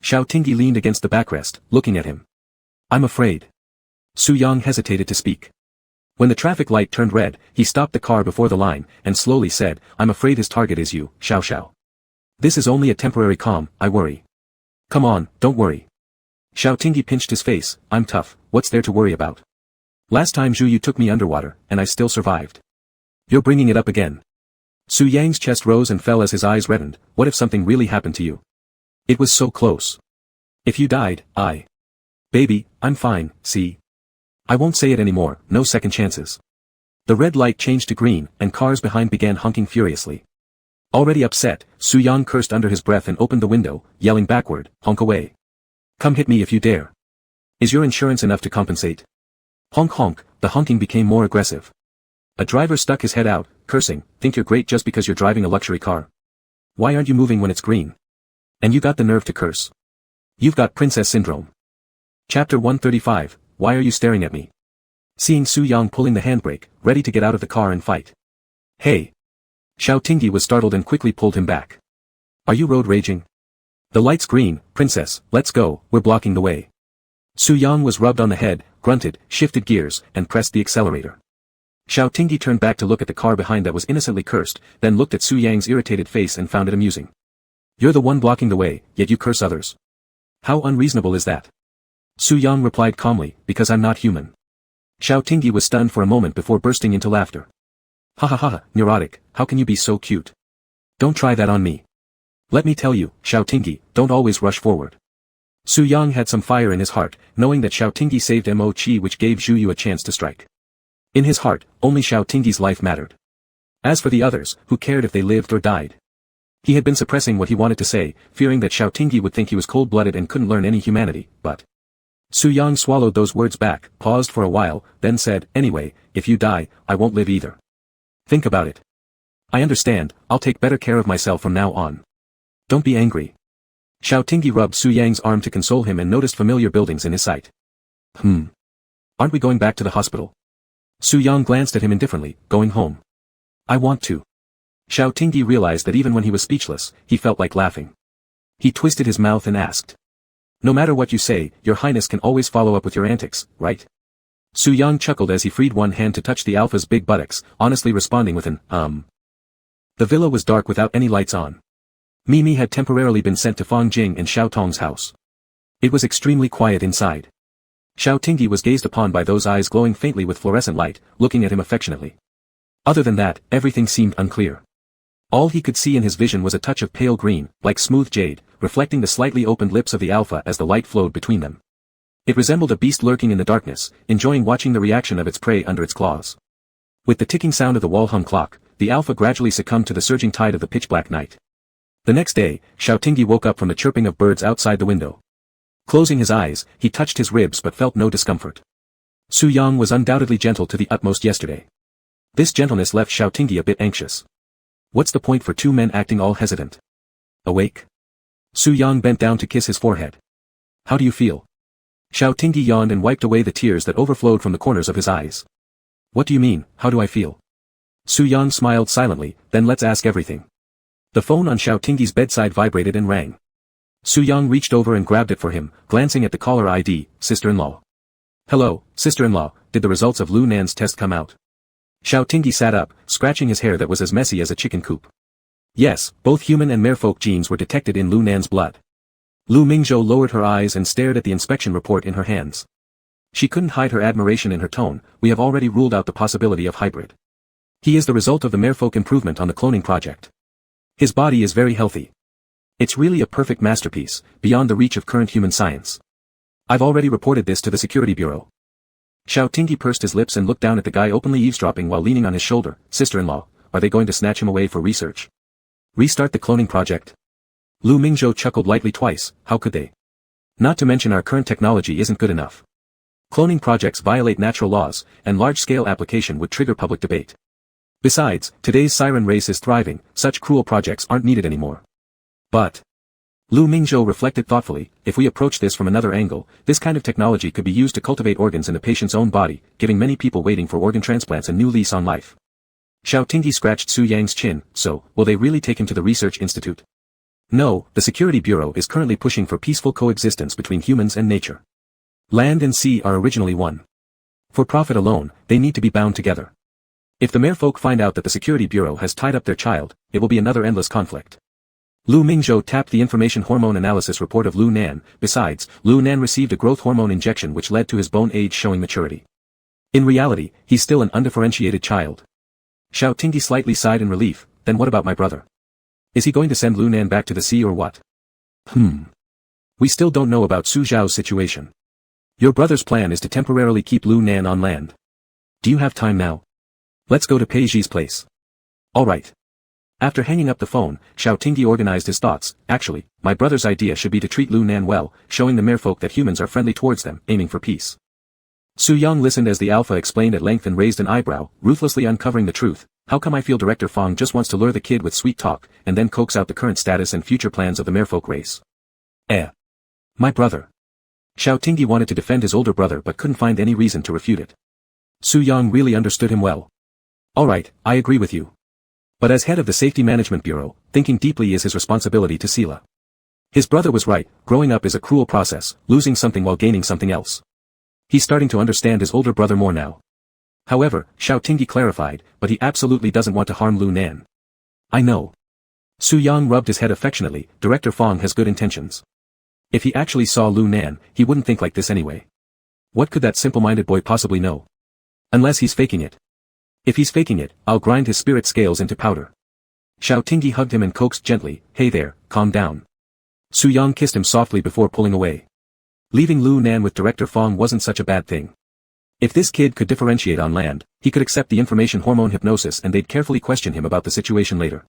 Xiao Tingyi leaned against the backrest, looking at him. I'm afraid. Su Yang hesitated to speak. When the traffic light turned red, he stopped the car before the line, and slowly said, I'm afraid his target is you, Xiao Xiao. This is only a temporary calm, I worry. Come on, don't worry. Xiao Tingyi pinched his face, I'm tough, what's there to worry about? Last time Zhu Yu took me underwater, and I still survived. You're bringing it up again. Su Yang's chest rose and fell as his eyes reddened, what if something really happened to you? It was so close. If you died, Baby, I'm fine, see? I won't say it anymore, no second chances. The red light changed to green, and cars behind began honking furiously. Already upset, Su Yang cursed under his breath and opened the window, yelling backward, honk away. Come hit me if you dare. Is your insurance enough to compensate? Honk honk, the honking became more aggressive. A driver stuck his head out, cursing, think you're great just because you're driving a luxury car. Why aren't you moving when it's green? And you got the nerve to curse. You've got princess syndrome. Chapter 135, Why are you staring at me? Seeing Su Yang pulling the handbrake, ready to get out of the car and fight. Hey! Xiao Tingyi was startled and quickly pulled him back. Are you road raging? The light's green, princess, let's go, we're blocking the way. Su Yang was rubbed on the head, grunted, shifted gears, and pressed the accelerator. Xiao Tingyi turned back to look at the car behind that was innocently cursed, then looked at Su Yang's irritated face and found it amusing. You're the one blocking the way, yet you curse others. How unreasonable is that? Su Yang replied calmly, because I'm not human. Xiao Tingyi was stunned for a moment before bursting into laughter. Ha ha ha, neurotic, how can you be so cute? Don't try that on me. Let me tell you, Xiao Tingyi, don't always rush forward. Su Yang had some fire in his heart, knowing that Xiao Tingyi saved Mo Qi, which gave Zhu Yu a chance to strike. In his heart, only Xiao Tingyi's life mattered. As for the others, who cared if they lived or died? He had been suppressing what he wanted to say, fearing that Xiao Tingyi would think he was cold-blooded and couldn't learn any humanity, but... Su Yang swallowed those words back, paused for a while, then said, anyway, if you die, I won't live either. Think about it. I understand, I'll take better care of myself from now on. Don't be angry. Xiao Tingyi rubbed Su Yang's arm to console him and noticed familiar buildings in his sight. Aren't we going back to the hospital? Su Yang glanced at him indifferently, going home. I want to. Xiao Tingyi realized that even when he was speechless, he felt like laughing. He twisted his mouth and asked. No matter what you say, your highness can always follow up with your antics, right? Su Yang chuckled as he freed one hand to touch the alpha's big buttocks, honestly responding with an, The villa was dark without any lights on. Mimi had temporarily been sent to Fang Jing and Xiao Tong's house. It was extremely quiet inside. Xiao Tingyi was gazed upon by those eyes glowing faintly with fluorescent light, looking at him affectionately. Other than that, everything seemed unclear. All he could see in his vision was a touch of pale green, like smooth jade, reflecting the slightly opened lips of the alpha as the light flowed between them. It resembled a beast lurking in the darkness, enjoying watching the reaction of its prey under its claws. With the ticking sound of the wall-hung clock, the alpha gradually succumbed to the surging tide of the pitch-black night. The next day, Xiao Tingyi woke up from the chirping of birds outside the window. Closing his eyes, he touched his ribs but felt no discomfort. Su Yang was undoubtedly gentle to the utmost yesterday. This gentleness left Xiao Tingyi a bit anxious. What's the point for two men acting all hesitant? Awake? Su Yang bent down to kiss his forehead. How do you feel? Xiao Tingyi yawned and wiped away the tears that overflowed from the corners of his eyes. What do you mean, how do I feel? Su Yang smiled silently, then let's ask everything. The phone on Xiao Tingyi's bedside vibrated and rang. Su Yang reached over and grabbed it for him, glancing at the caller ID, sister-in-law. Hello, sister-in-law, did the results of Lu Nan's test come out? Xiao Tingyi sat up, scratching his hair that was as messy as a chicken coop. Yes, both human and merfolk genes were detected in Lu Nan's blood. Lu Mingzhou lowered her eyes and stared at the inspection report in her hands. She couldn't hide her admiration in her tone. We have already ruled out the possibility of hybrid. He is the result of the merfolk improvement on the cloning project. His body is very healthy. It's really a perfect masterpiece, beyond the reach of current human science. I've already reported this to the Security Bureau. Xiao Tingyi pursed his lips and looked down at the guy openly eavesdropping while leaning on his shoulder. Sister-in-law, are they going to snatch him away for research? Restart the cloning project? Lu Mingzhou chuckled lightly twice. How could they? Not to mention our current technology isn't good enough. Cloning projects violate natural laws, and large-scale application would trigger public debate. Besides, today's siren race is thriving, such cruel projects aren't needed anymore. But... Lu Mingzhou reflected thoughtfully, if we approach this from another angle, this kind of technology could be used to cultivate organs in a patient's own body, giving many people waiting for organ transplants a new lease on life. Xiao Tingyi scratched Su Yang's chin. So, will they really take him to the research institute? No, the Security Bureau is currently pushing for peaceful coexistence between humans and nature. Land and sea are originally one. For profit alone, they need to be bound together. If the merfolk find out that the Security Bureau has tied up their child, it will be another endless conflict. Lu Mingzhou tapped the information hormone analysis report of Lu Nan. Besides, Lu Nan received a growth hormone injection which led to his bone age showing maturity. In reality, he's still an undifferentiated child. Xiao Tingyi slightly sighed in relief. Then what about my brother? Is he going to send Lu Nan back to the sea or what? We still don't know about Su Zhao's situation. Your brother's plan is to temporarily keep Lu Nan on land. Do you have time now? Let's go to Pei Zhi's place. Alright. After hanging up the phone, Xiao Tingyi organized his thoughts. Actually, my brother's idea should be to treat Lu Nan well, showing the merfolk that humans are friendly towards them, aiming for peace. Su Yang listened as the alpha explained at length and raised an eyebrow, ruthlessly uncovering the truth. How come I feel Director Fong just wants to lure the kid with sweet talk, and then coax out the current status and future plans of the merfolk race? My brother. Xiao Tingyi wanted to defend his older brother but couldn't find any reason to refute it. Su Yang really understood him well. Alright, I agree with you. But as head of the Safety Management Bureau, thinking deeply is his responsibility to Sela. His brother was right, growing up is a cruel process, losing something while gaining something else. He's starting to understand his older brother more now. However, Xiao Tingyi clarified, but he absolutely doesn't want to harm Lu Nan. I know. Su Yang rubbed his head affectionately. Director Fong has good intentions. If he actually saw Lu Nan, he wouldn't think like this anyway. What could that simple-minded boy possibly know? Unless he's faking it. If he's faking it, I'll grind his spirit scales into powder. Xiao Tingyi hugged him and coaxed gently, hey there, calm down. Su Yang kissed him softly before pulling away. Leaving Lu Nan with Director Fong wasn't such a bad thing. If this kid could differentiate on land, he could accept the information hormone hypnosis and they'd carefully question him about the situation later.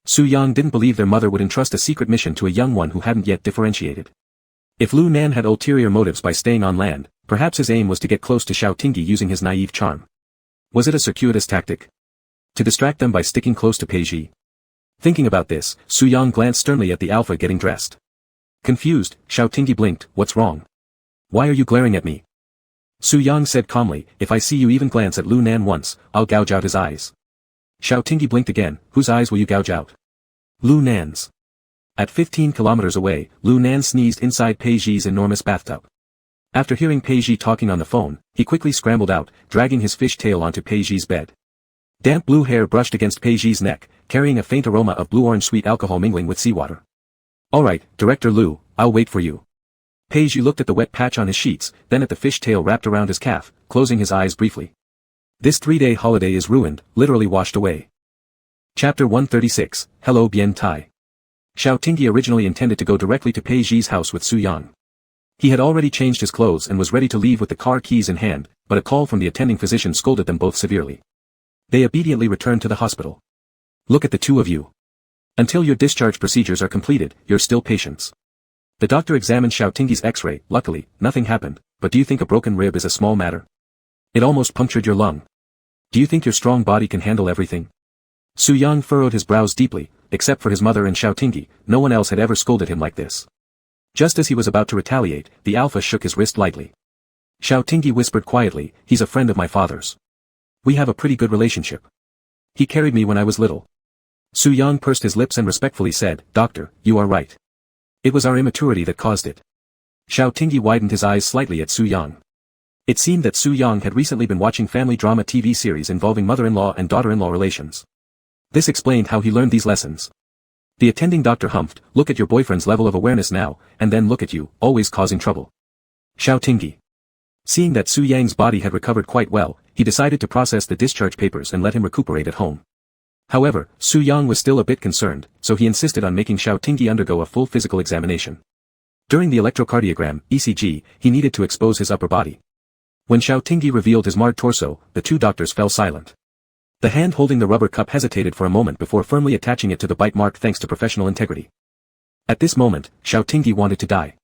Su Yang didn't believe their mother would entrust a secret mission to a young one who hadn't yet differentiated. If Lu Nan had ulterior motives by staying on land, perhaps his aim was to get close to Xiao Tingyi using his naive charm. Was it a circuitous tactic? To distract them by sticking close to Peiji? Thinking about this, Su Yang glanced sternly at the alpha getting dressed. Confused, Xiao Tingyi blinked, what's wrong? Why are you glaring at me? Su Yang said calmly, if I see you even glance at Lu Nan once, I'll gouge out his eyes. Xiao Tingyi blinked again, whose eyes will you gouge out? Lu Nan's. At 15 kilometers away, Lu Nan sneezed inside Peiji's enormous bathtub. After hearing Peiji talking on the phone, he quickly scrambled out, dragging his fish tail onto Peiji's bed. Damp blue hair brushed against Peiji's neck, carrying a faint aroma of blue-orange sweet alcohol mingling with seawater. Alright, Director Lu, I'll wait for you. Peiji looked at the wet patch on his sheets, then at the fish tail wrapped around his calf, closing his eyes briefly. This 3-day holiday is ruined, literally washed away. Chapter 136, Hello Bien Tai. Xiao Tingyi originally intended to go directly to Peiji's house with Su Yang. He had already changed his clothes and was ready to leave with the car keys in hand, but a call from the attending physician scolded them both severely. They obediently returned to the hospital. Look at the two of you. Until your discharge procedures are completed, you're still patients. The doctor examined Xiao Tingyi's x-ray. Luckily, nothing happened, but do you think a broken rib is a small matter? It almost punctured your lung. Do you think your strong body can handle everything? Su Yang furrowed his brows deeply. Except for his mother and Xiao Tingyi, no one else had ever scolded him like this. Just as he was about to retaliate, the alpha shook his wrist lightly. Xiao Tingyi whispered quietly, he's a friend of my father's. We have a pretty good relationship. He carried me when I was little. Su Yang pursed his lips and respectfully said, Doctor, you are right. It was our immaturity that caused it. Xiao Tingyi widened his eyes slightly at Su Yang. It seemed that Su Yang had recently been watching family drama TV series involving mother-in-law and daughter-in-law relations. This explained how he learned these lessons. The attending doctor humphed, look at your boyfriend's level of awareness now, and then look at you, always causing trouble. Xiao Tingyi. Seeing that Su Yang's body had recovered quite well, he decided to process the discharge papers and let him recuperate at home. However, Su Yang was still a bit concerned, so he insisted on making Xiao Tingyi undergo a full physical examination. During the electrocardiogram, ECG, he needed to expose his upper body. When Xiao Tingyi revealed his marred torso, the two doctors fell silent. The hand holding the rubber cup hesitated for a moment before firmly attaching it to the bite mark thanks to professional integrity. At this moment, Xiao Tingyi wanted to die.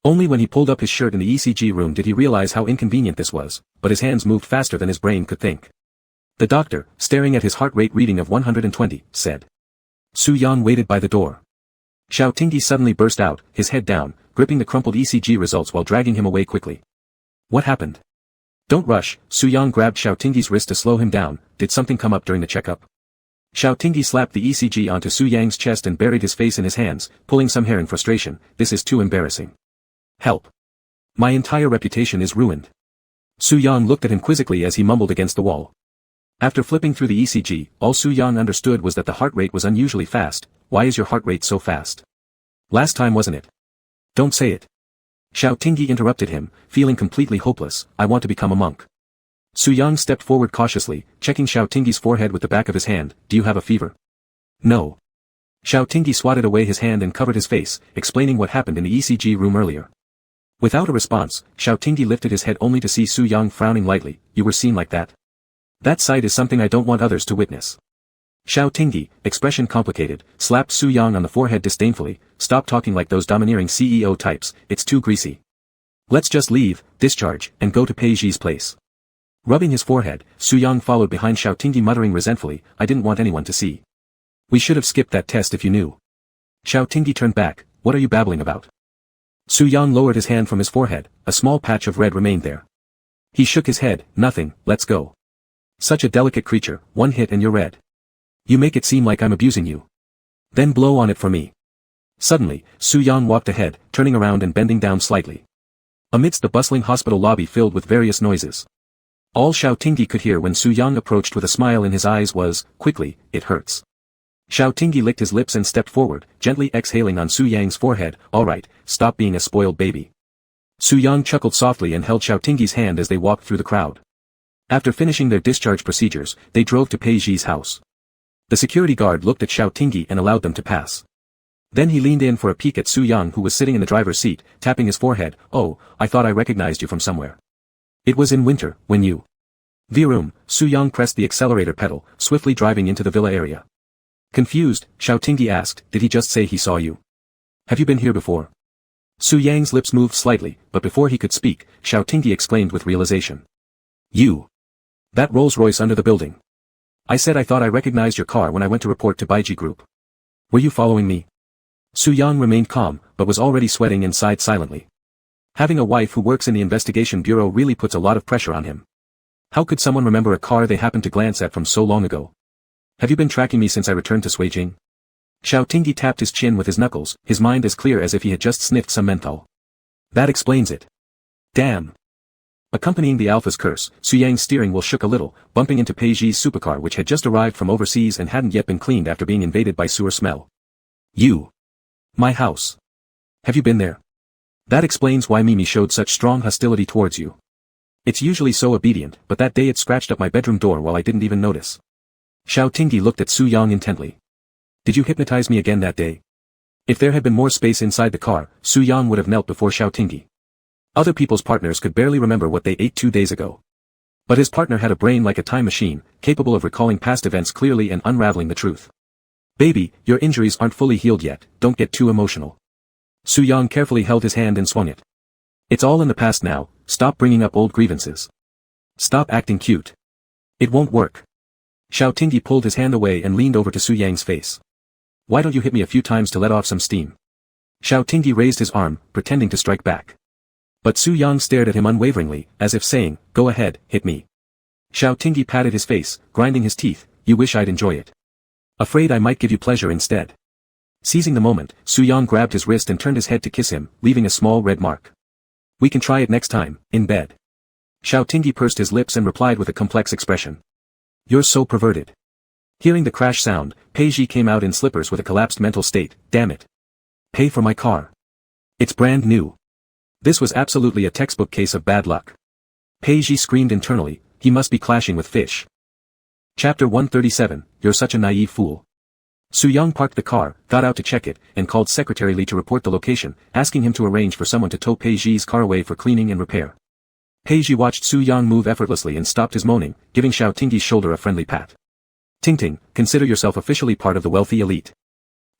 Only when he pulled up his shirt in the ECG room did he realize how inconvenient this was, but his hands moved faster than his brain could think. The doctor, staring at his heart rate reading of 120, said. Su Yang waited by the door. Xiao Tingyi suddenly burst out, his head down, gripping the crumpled ECG results while dragging him away quickly. What happened? Don't rush, Su Yang grabbed Xiao Tingyi's wrist to slow him down, did something come up during the checkup? Xiao Tingyi slapped the ECG onto Su Yang's chest and buried his face in his hands, pulling some hair in frustration, this is too embarrassing. Help. My entire reputation is ruined. Su Yang looked at him quizzically as he mumbled against the wall. After flipping through the ECG, all Su Yang understood was that the heart rate was unusually fast. Why is your heart rate so fast? Last time wasn't it? Don't say it. Xiao Tingyi interrupted him, feeling completely hopeless, I want to become a monk. Su Yang stepped forward cautiously, checking Xiao Tingyi's forehead with the back of his hand, do you have a fever? No. Xiao Tingyi swatted away his hand and covered his face, explaining what happened in the ECG room earlier. Without a response, Xiao Tingyi lifted his head only to see Su Yang frowning lightly, you were seen like that? That sight is something I don't want others to witness. Xiao Tingyi, expression complicated, slapped Su Yang on the forehead disdainfully, stop talking like those domineering CEO types, it's too greasy. Let's just leave, discharge, and go to Peiji's place. Rubbing his forehead, Su Yang followed behind Xiaotingyi muttering resentfully, I didn't want anyone to see. We should have skipped that test if you knew. Xiaotingyi turned back, what are you babbling about? Su Yang lowered his hand from his forehead, a small patch of red remained there. He shook his head, nothing, let's go. Such a delicate creature, one hit and you're red. You make it seem like I'm abusing you. Then blow on it for me. Suddenly, Su Yang walked ahead, turning around and bending down slightly. Amidst the bustling hospital lobby filled with various noises. All Xiaotingyi could hear when Su Yang approached with a smile in his eyes was, quickly, it hurts. Xiaotingyi licked his lips and stepped forward, gently exhaling on Su Yang's forehead, alright, stop being a spoiled baby. Su Yang chuckled softly and held Xiaotingyi's hand as they walked through the crowd. After finishing their discharge procedures, they drove to Peiji's house. The security guard looked at Xiaotingyi and allowed them to pass. Then he leaned in for a peek at Su Yang who was sitting in the driver's seat, tapping his forehead, oh, I thought I recognized you from somewhere. It was in winter, when you... Vroom, Su Yang pressed the accelerator pedal, swiftly driving into the villa area. Confused, Xiaotingyi asked, did he just say he saw you? Have you been here before? Su Yang's lips moved slightly, but before he could speak, Xiaotingyi exclaimed with realization. You. That Rolls-Royce under the building. I said I thought I recognized your car when I went to report to Beiji Group. Were you following me? Su Yang remained calm, but was already sweating and sighed silently. Having a wife who works in the investigation bureau really puts a lot of pressure on him. How could someone remember a car they happened to glance at from so long ago? Have you been tracking me since I returned to Suijing? Xiaotingyi tapped his chin with his knuckles, his mind as clear as if he had just sniffed some menthol. That explains it. Damn. Accompanying the Alpha's curse, Su Yang's steering wheel shook a little, bumping into Peiji's supercar which had just arrived from overseas and hadn't yet been cleaned after being invaded by sewer smell. You. My house. Have you been there? That explains why Mimi showed such strong hostility towards you. It's usually so obedient, but that day it scratched up my bedroom door while I didn't even notice. Xiaotingyi looked at Su Yang intently. Did you hypnotize me again that day? If there had been more space inside the car, Su Yang would have knelt before Xiaotingyi. Other people's partners could barely remember what they ate 2 days ago. But his partner had a brain like a time machine, capable of recalling past events clearly and unraveling the truth. Baby, your injuries aren't fully healed yet, don't get too emotional. Su Yang carefully held his hand and swung it. It's all in the past now, stop bringing up old grievances. Stop acting cute. It won't work. Xiaotingyi pulled his hand away and leaned over to Su Yang's face. Why don't you hit me a few times to let off some steam? Xiaotingyi raised his arm, pretending to strike back. But Su Yang stared at him unwaveringly, as if saying, go ahead, hit me. Xiaotingyi patted his face, grinding his teeth, you wish I'd enjoy it. Afraid I might give you pleasure instead. Seizing the moment, Su Yang grabbed his wrist and turned his head to kiss him, leaving a small red mark. We can try it next time, in bed. Xiaotingyi pursed his lips and replied with a complex expression. You're so perverted. Hearing the crash sound, Peiji came out in slippers with a collapsed mental state, damn it. Pay for my car. It's brand new. This was absolutely a textbook case of bad luck. Peiji screamed internally, he must be clashing with fish. Chapter 137, You're such a naive fool. Su Yang parked the car, got out to check it, and called Secretary Li to report the location, asking him to arrange for someone to tow Peiji's car away for cleaning and repair. Peiji watched Su Yang move effortlessly and stopped his moaning, giving Xiaotingyi's shoulder a friendly pat. Ting, consider yourself officially part of the wealthy elite.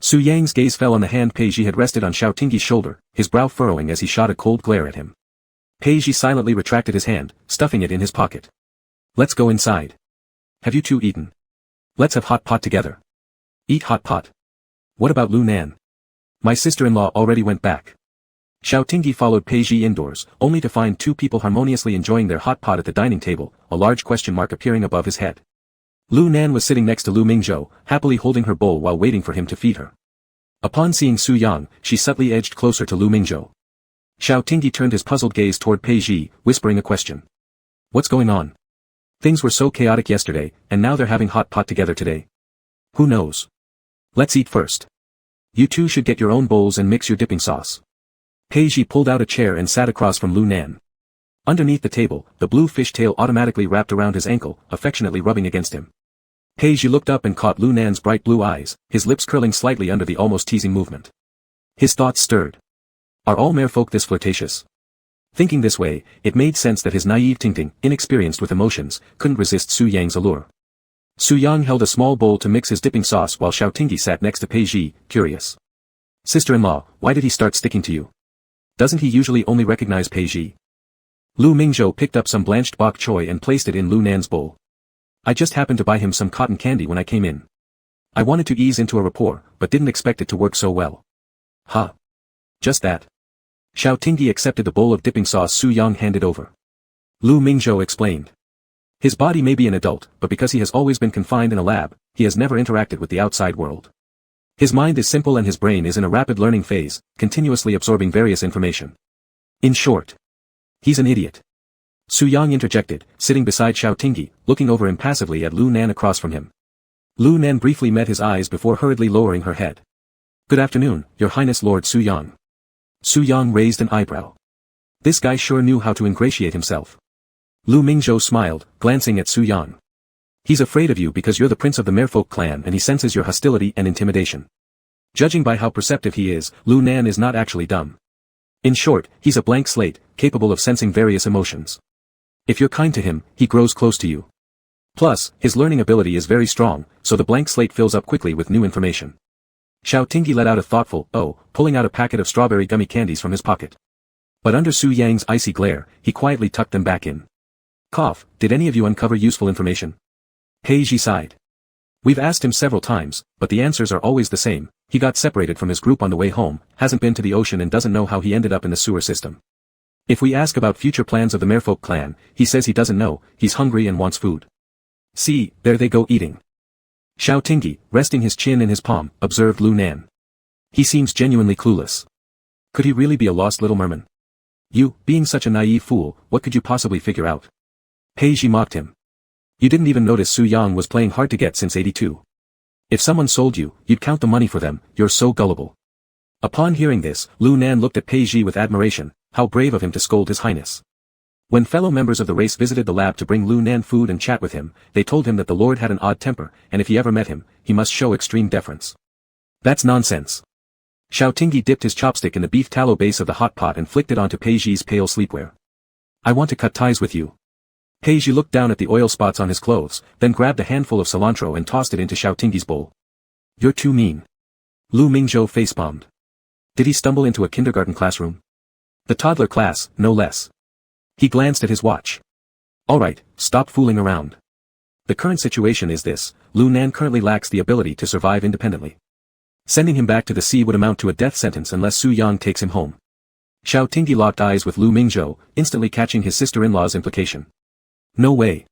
Su Yang's gaze fell on the hand Peiji had rested on Xiaotingyi's shoulder, his brow furrowing as he shot a cold glare at him. Peiji silently retracted his hand, stuffing it in his pocket. Let's go inside. Have you two eaten? Let's have hot pot together. Eat hot pot. What about Lu Nan? My sister-in-law already went back. Xiaotingyi followed Peiji indoors, only to find two people harmoniously enjoying their hot pot at the dining table, a large question mark appearing above his head. Lu Nan was sitting next to Lu Mingzhou, happily holding her bowl while waiting for him to feed her. Upon seeing Su Yang, she subtly edged closer to Lu Mingzhou. Xiaotingyi turned his puzzled gaze toward Peiji, whispering a question. What's going on? Things were so chaotic yesterday, and now they're having hot pot together today. Who knows? Let's eat first. You two should get your own bowls and mix your dipping sauce. Peiji pulled out a chair and sat across from Lu Nan. Underneath the table, the blue fishtail automatically wrapped around his ankle, affectionately rubbing against him. Peiji looked up and caught Lu Nan's bright blue eyes, his lips curling slightly under the almost teasing movement. His thoughts stirred. Are all merfolk this flirtatious? Thinking this way, it made sense that his naive Tingting, inexperienced with emotions, couldn't resist Su Yang's allure. Su Yang held a small bowl to mix his dipping sauce while Xiaotingyi sat next to Peiji, curious. Sister-in-law, why did he start sticking to you? Doesn't he usually only recognize Peiji? Lu Mingzhou picked up some blanched bok choy and placed it in Lu Nan's bowl. I just happened to buy him some cotton candy when I came in. I wanted to ease into a rapport, but didn't expect it to work so well. Huh. Just that. Xiao Tingyi accepted the bowl of dipping sauce Su Yang handed over. Lu Mingzhou explained. His body may be an adult, but because he has always been confined in a lab, he has never interacted with the outside world. His mind is simple and his brain is in a rapid learning phase, continuously absorbing various information. In short, he's an idiot. Su Yang interjected, sitting beside Xiao Tingyi, looking over impassively at Lu Nan across from him. Lu Nan briefly met his eyes before hurriedly lowering her head. Good afternoon, Your Highness Lord Su Yang. Su Yang raised an eyebrow. This guy sure knew how to ingratiate himself. Lu Mingzhou smiled, glancing at Su Yang. He's afraid of you because you're the prince of the merfolk clan and he senses your hostility and intimidation. Judging by how perceptive he is, Lu Nan is not actually dumb. In short, he's a blank slate, capable of sensing various emotions. If you're kind to him, he grows close to you. Plus, his learning ability is very strong, so the blank slate fills up quickly with new information. Xiao Tingyi let out a thoughtful, oh, pulling out a packet of strawberry gummy candies from his pocket. But under Su Yang's icy glare, he quietly tucked them back in. Cough, did any of you uncover useful information? Peiji sighed. We've asked him several times, but the answers are always the same. He got separated from his group on the way home, hasn't been to the ocean and doesn't know how he ended up in the sewer system. If we ask about future plans of the merfolk clan, he says he doesn't know, he's hungry and wants food. See, there they go eating. Xiao Tingyi, resting his chin in his palm, observed Lu Nan. He seems genuinely clueless. Could he really be a lost little merman? You, being such a naive fool, what could you possibly figure out? Peiji mocked him. You didn't even notice Su Yang was playing hard to get since 82. If someone sold you, you'd count the money for them, you're so gullible. Upon hearing this, Lu Nan looked at Peiji with admiration. How brave of him to scold his highness. When fellow members of the race visited the lab to bring Lu Nan food and chat with him, they told him that the lord had an odd temper, and if he ever met him, he must show extreme deference. That's nonsense. Xiao Tingyi dipped his chopstick in the beef tallow base of the hot pot and flicked it onto Peiji's pale sleepwear. I want to cut ties with you. Peiji looked down at the oil spots on his clothes, then grabbed a handful of cilantro and tossed it into Xiao Tingyi's bowl. You're too mean. Lu Mingzhou facepalmed. Did he stumble into a kindergarten classroom? The toddler class, no less. He glanced at his watch. Alright, stop fooling around. The current situation is this, Lu Nan currently lacks the ability to survive independently. Sending him back to the sea would amount to a death sentence unless Su Yang takes him home. Xiao Tingyi locked eyes with Lu Mingzhou, instantly catching his sister-in-law's implication. No way.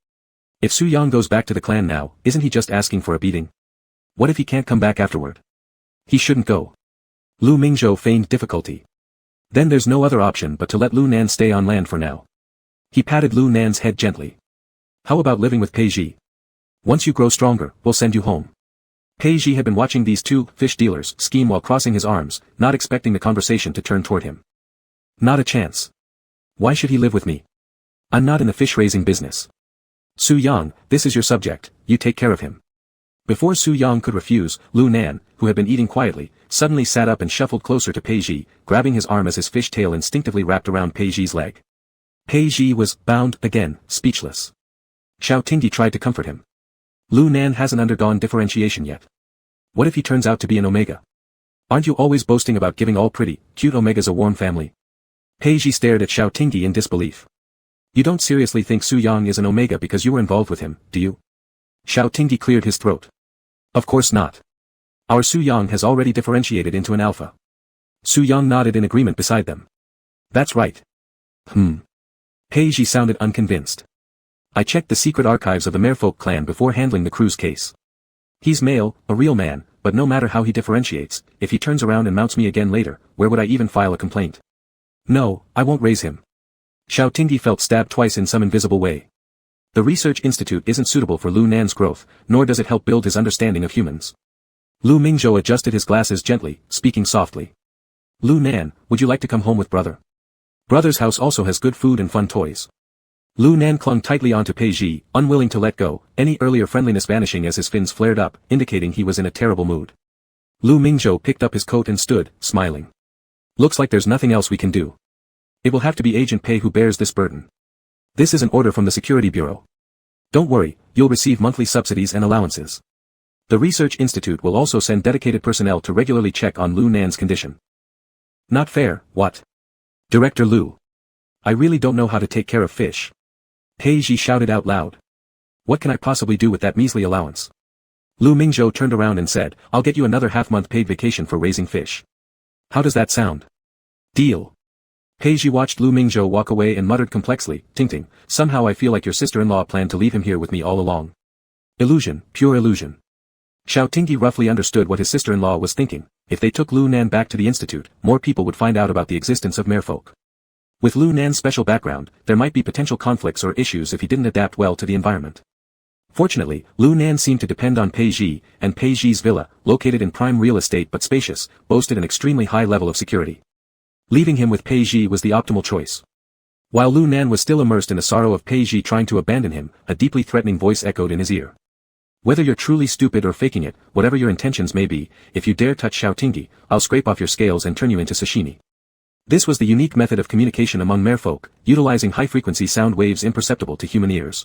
If Su Yang goes back to the clan now, isn't he just asking for a beating? What if he can't come back afterward? He shouldn't go. Lu Mingzhou feigned difficulty. Then there's no other option but to let Lu Nan stay on land for now. He patted Lu Nan's head gently. How about living with Peiji? Once you grow stronger, we'll send you home. Peiji had been watching these two fish dealers scheme while crossing his arms, not expecting the conversation to turn toward him. Not a chance. Why should he live with me? I'm not in the fish-raising business. Su Yang, this is your subject, you take care of him. Before Su Yang could refuse, Lu Nan, who had been eating quietly, suddenly sat up and shuffled closer to Peiji, grabbing his arm as his fish tail instinctively wrapped around Peiji's leg. Peiji was bound again, speechless. Xiao Tingyi tried to comfort him. Lu Nan hasn't undergone differentiation yet. What if he turns out to be an Omega? Aren't you always boasting about giving all pretty, cute Omegas a warm family? Peiji stared at Xiao Tingyi in disbelief. You don't seriously think Su Yang is an Omega because you were involved with him, do you? Xiao Tingyi cleared his throat. Of course not. Our Su Yang has already differentiated into an alpha. Su Yang nodded in agreement beside them. That's right. Peiji sounded unconvinced. I checked the secret archives of the Merfolk clan before handling the crew's case. He's male, a real man, but no matter how he differentiates, if he turns around and mounts me again later, where would I even file a complaint? No, I won't raise him. Xiao Tingyi felt stabbed twice in some invisible way. The research institute isn't suitable for Lu Nan's growth, nor does it help build his understanding of humans. Lu Mingzhou adjusted his glasses gently, speaking softly. Lu Nan, would you like to come home with brother? Brother's house also has good food and fun toys. Lu Nan clung tightly onto Peiji, unwilling to let go, any earlier friendliness vanishing as his fins flared up, indicating he was in a terrible mood. Lu Mingzhou picked up his coat and stood, smiling. Looks like there's nothing else we can do. It will have to be Agent Pei who bears this burden. This is an order from the Security Bureau. Don't worry, you'll receive monthly subsidies and allowances. The Research Institute will also send dedicated personnel to regularly check on Lu Nan's condition. Not fair, what? Director Lu. I really don't know how to take care of fish. Pei Ji shouted out loud. What can I possibly do with that measly allowance? Lu Mingzhou turned around and said, I'll get you another half-month paid vacation for raising fish. How does that sound? Deal. Pei Ji watched Lu Mingzhou walk away and muttered complexly, Ting, somehow I feel like your sister-in-law planned to leave him here with me all along. Illusion, pure illusion. Xiao Tingyi roughly understood what his sister-in-law was thinking. If they took Lu Nan back to the institute, more people would find out about the existence of merfolk. With Lu Nan's special background, there might be potential conflicts or issues if he didn't adapt well to the environment. Fortunately, Lu Nan seemed to depend on Pei Ji, and Pei Ji's villa, located in prime real estate but spacious, boasted an extremely high level of security. Leaving him with Pei Ji was the optimal choice. While Lu Nan was still immersed in the sorrow of Pei Ji trying to abandon him, a deeply threatening voice echoed in his ear. Whether you're truly stupid or faking it, whatever your intentions may be, if you dare touch Xiao Tingyi, I'll scrape off your scales and turn you into sashimi. This was the unique method of communication among merfolk, utilizing high-frequency sound waves imperceptible to human ears.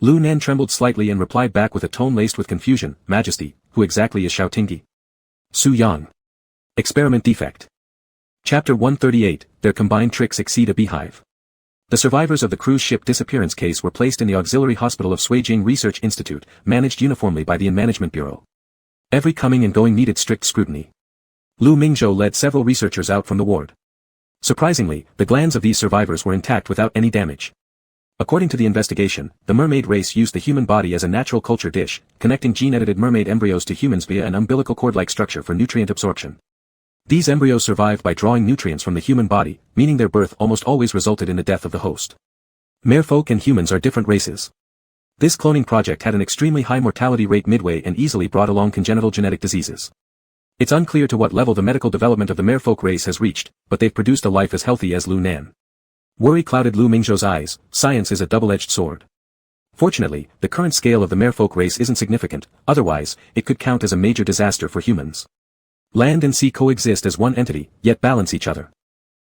Lu Nan trembled slightly and replied back with a tone laced with confusion, Majesty, who exactly is Xiao Tingyi? Su Yang. Experiment defect. Chapter 138, Their combined tricks exceed a beehive. The survivors of the cruise ship disappearance case were placed in the auxiliary hospital of Suijing Research Institute, managed uniformly by the Management Bureau. Every coming and going needed strict scrutiny. Lu Mingzhou led several researchers out from the ward. Surprisingly, the glands of these survivors were intact without any damage. According to the investigation, the mermaid race used the human body as a natural culture dish, connecting gene-edited mermaid embryos to humans via an umbilical cord-like structure for nutrient absorption. These embryos survived by drawing nutrients from the human body, meaning their birth almost always resulted in the death of the host. Merfolk and humans are different races. This cloning project had an extremely high mortality rate midway and easily brought along congenital genetic diseases. It's unclear to what level the medical development of the merfolk race has reached, but they've produced a life as healthy as Lu Nan. Worry clouded Lu Mingzhou's eyes. Science is a double-edged sword. Fortunately, the current scale of the merfolk race isn't significant, otherwise, it could count as a major disaster for humans. Land and sea coexist as one entity, yet balance each other.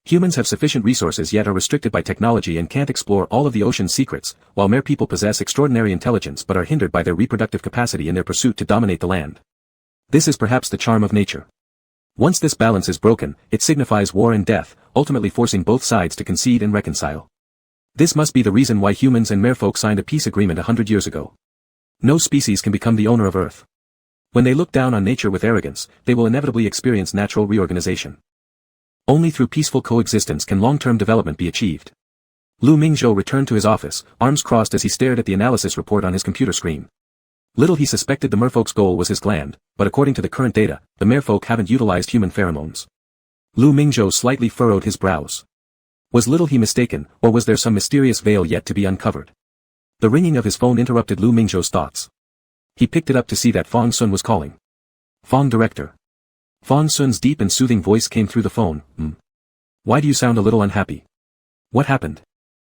Humans have sufficient resources yet are restricted by technology and can't explore all of the ocean's secrets, while mer people possess extraordinary intelligence but are hindered by their reproductive capacity in their pursuit to dominate the land. This is perhaps the charm of nature. Once this balance is broken, it signifies war and death, ultimately forcing both sides to concede and reconcile. This must be the reason why humans and merfolk signed a peace agreement 100 years ago. No species can become the owner of Earth. When they look down on nature with arrogance, they will inevitably experience natural reorganization. Only through peaceful coexistence can long-term development be achieved. Lu Mingzhou returned to his office, arms crossed as he stared at the analysis report on his computer screen. Little he suspected the merfolk's goal was his gland, but according to the current data, the merfolk haven't utilized human pheromones. Lu Mingzhou slightly furrowed his brows. Was little he mistaken, or was there some mysterious veil yet to be uncovered? The ringing of his phone interrupted Lu Mingzhou's thoughts. He picked it up to see that Fong Sun was calling. Fong Director. Fong Sun's deep and soothing voice came through the phone. Why do you sound a little unhappy? What happened?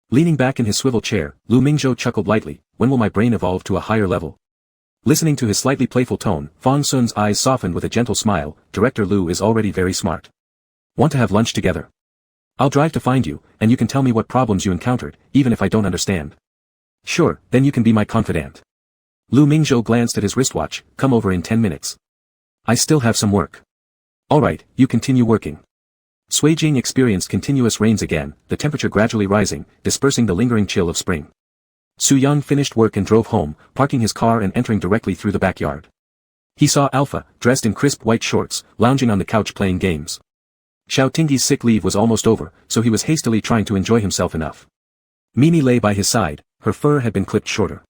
Leaning back in his swivel chair, Lu Mingzhou chuckled lightly. When will my brain evolve to a higher level? Listening to his slightly playful tone, Fong Sun's eyes softened with a gentle smile. Director Lu is already very smart. Want to have lunch together? I'll drive to find you, and you can tell me what problems you encountered, even if I don't understand. Sure, then you can be my confidant. Lu Mingzhou glanced at his wristwatch. Come over in 10 minutes. I still have some work. Alright, you continue working. Suijing experienced continuous rains again, the temperature gradually rising, dispersing the lingering chill of spring. Su Yang finished work and drove home, parking his car and entering directly through the backyard. He saw Alpha, dressed in crisp white shorts, lounging on the couch playing games. Xiao Tingyi's sick leave was almost over, so he was hastily trying to enjoy himself enough. Mimi lay by his side, her fur had been clipped shorter.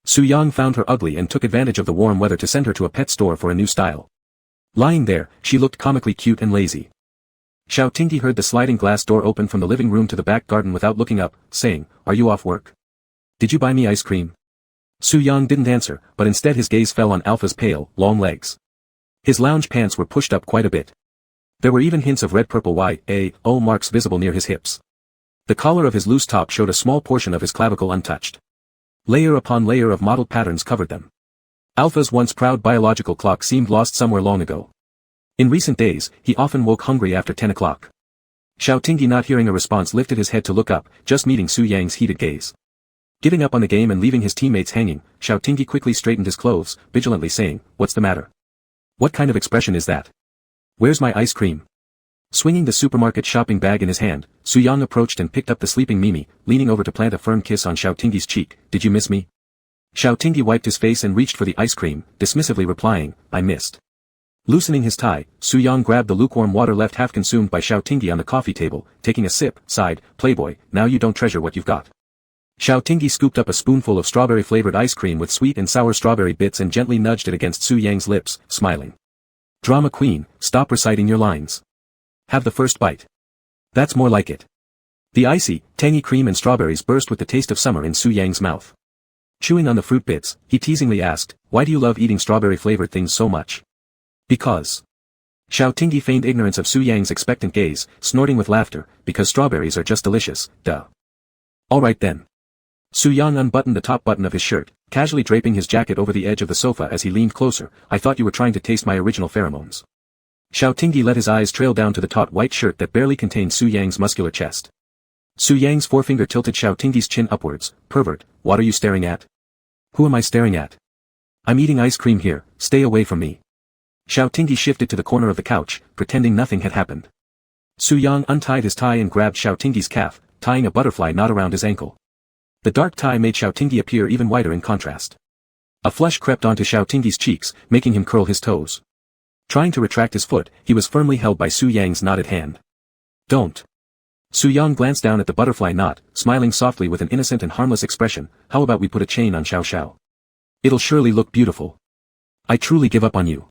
Su Yang found her ugly and took advantage of the warm weather to send her to a pet store for a new style. Lying there, she looked comically cute and lazy. Xiao Tingyi heard the sliding glass door open from the living room to the back garden without looking up, saying, Are you off work? Did you buy me ice cream? Su Yang didn't answer, but instead his gaze fell on Alpha's pale, long legs. His lounge pants were pushed up quite a bit. There were even hints of red-purple Y.A.O. marks visible near his hips. The collar of his loose top showed a small portion of his clavicle untouched. Layer upon layer of mottled patterns covered them. Alpha's once proud biological clock seemed lost somewhere long ago. In recent days, he often woke hungry after 10 o'clock. Xiao Tingyi, not hearing a response, lifted his head to look up, just meeting Su Yang's heated gaze. Giving up on the game and leaving his teammates hanging, Xiao Tingyi quickly straightened his clothes, vigilantly saying, What's the matter? What kind of expression is that? Where's my ice cream? Swinging the supermarket shopping bag in his hand, Su Yang approached and picked up the sleeping Mimi, leaning over to plant a firm kiss on Xiao Tingyi's cheek. Did you miss me? Xiao Tingyi wiped his face and reached for the ice cream, dismissively replying, I missed. Loosening his tie, Su Yang grabbed the lukewarm water left half consumed by Xiao Tingyi on the coffee table, taking a sip, sighed, Playboy, now you don't treasure what you've got. Xiao Tingyi scooped up a spoonful of strawberry-flavored ice cream with sweet and sour strawberry bits and gently nudged it against Su Yang's lips, smiling. Drama queen, stop reciting your lines. Have the first bite. That's more like it. The icy, tangy cream and strawberries burst with the taste of summer in Su Yang's mouth. Chewing on the fruit bits, he teasingly asked, why do you love eating strawberry-flavored things so much? Because. Xiao Tingyi feigned ignorance of Su Yang's expectant gaze, snorting with laughter, because strawberries are just delicious, duh. Alright then. Su Yang unbuttoned the top button of his shirt, casually draping his jacket over the edge of the sofa as he leaned closer. I thought you were trying to taste my original pheromones. Xiao Tingyi let his eyes trail down to the taut white shirt that barely contained Su Yang's muscular chest. Su Yang's forefinger tilted Xiao Tingyi's chin upwards. Pervert, what are you staring at? Who am I staring at? I'm eating ice cream here, stay away from me. Xiao Tingyi shifted to the corner of the couch, pretending nothing had happened. Su Yang untied his tie and grabbed Xiao Tingyi's calf, tying a butterfly knot around his ankle. The dark tie made Xiao Tingyi appear even whiter in contrast. A flush crept onto Xiao Tingyi's cheeks, making him curl his toes. Trying to retract his foot, he was firmly held by Su Yang's knotted hand. Don't. Su Yang glanced down at the butterfly knot, smiling softly with an innocent and harmless expression. How about we put a chain on Xiao Xiao? It'll surely look beautiful. I truly give up on you.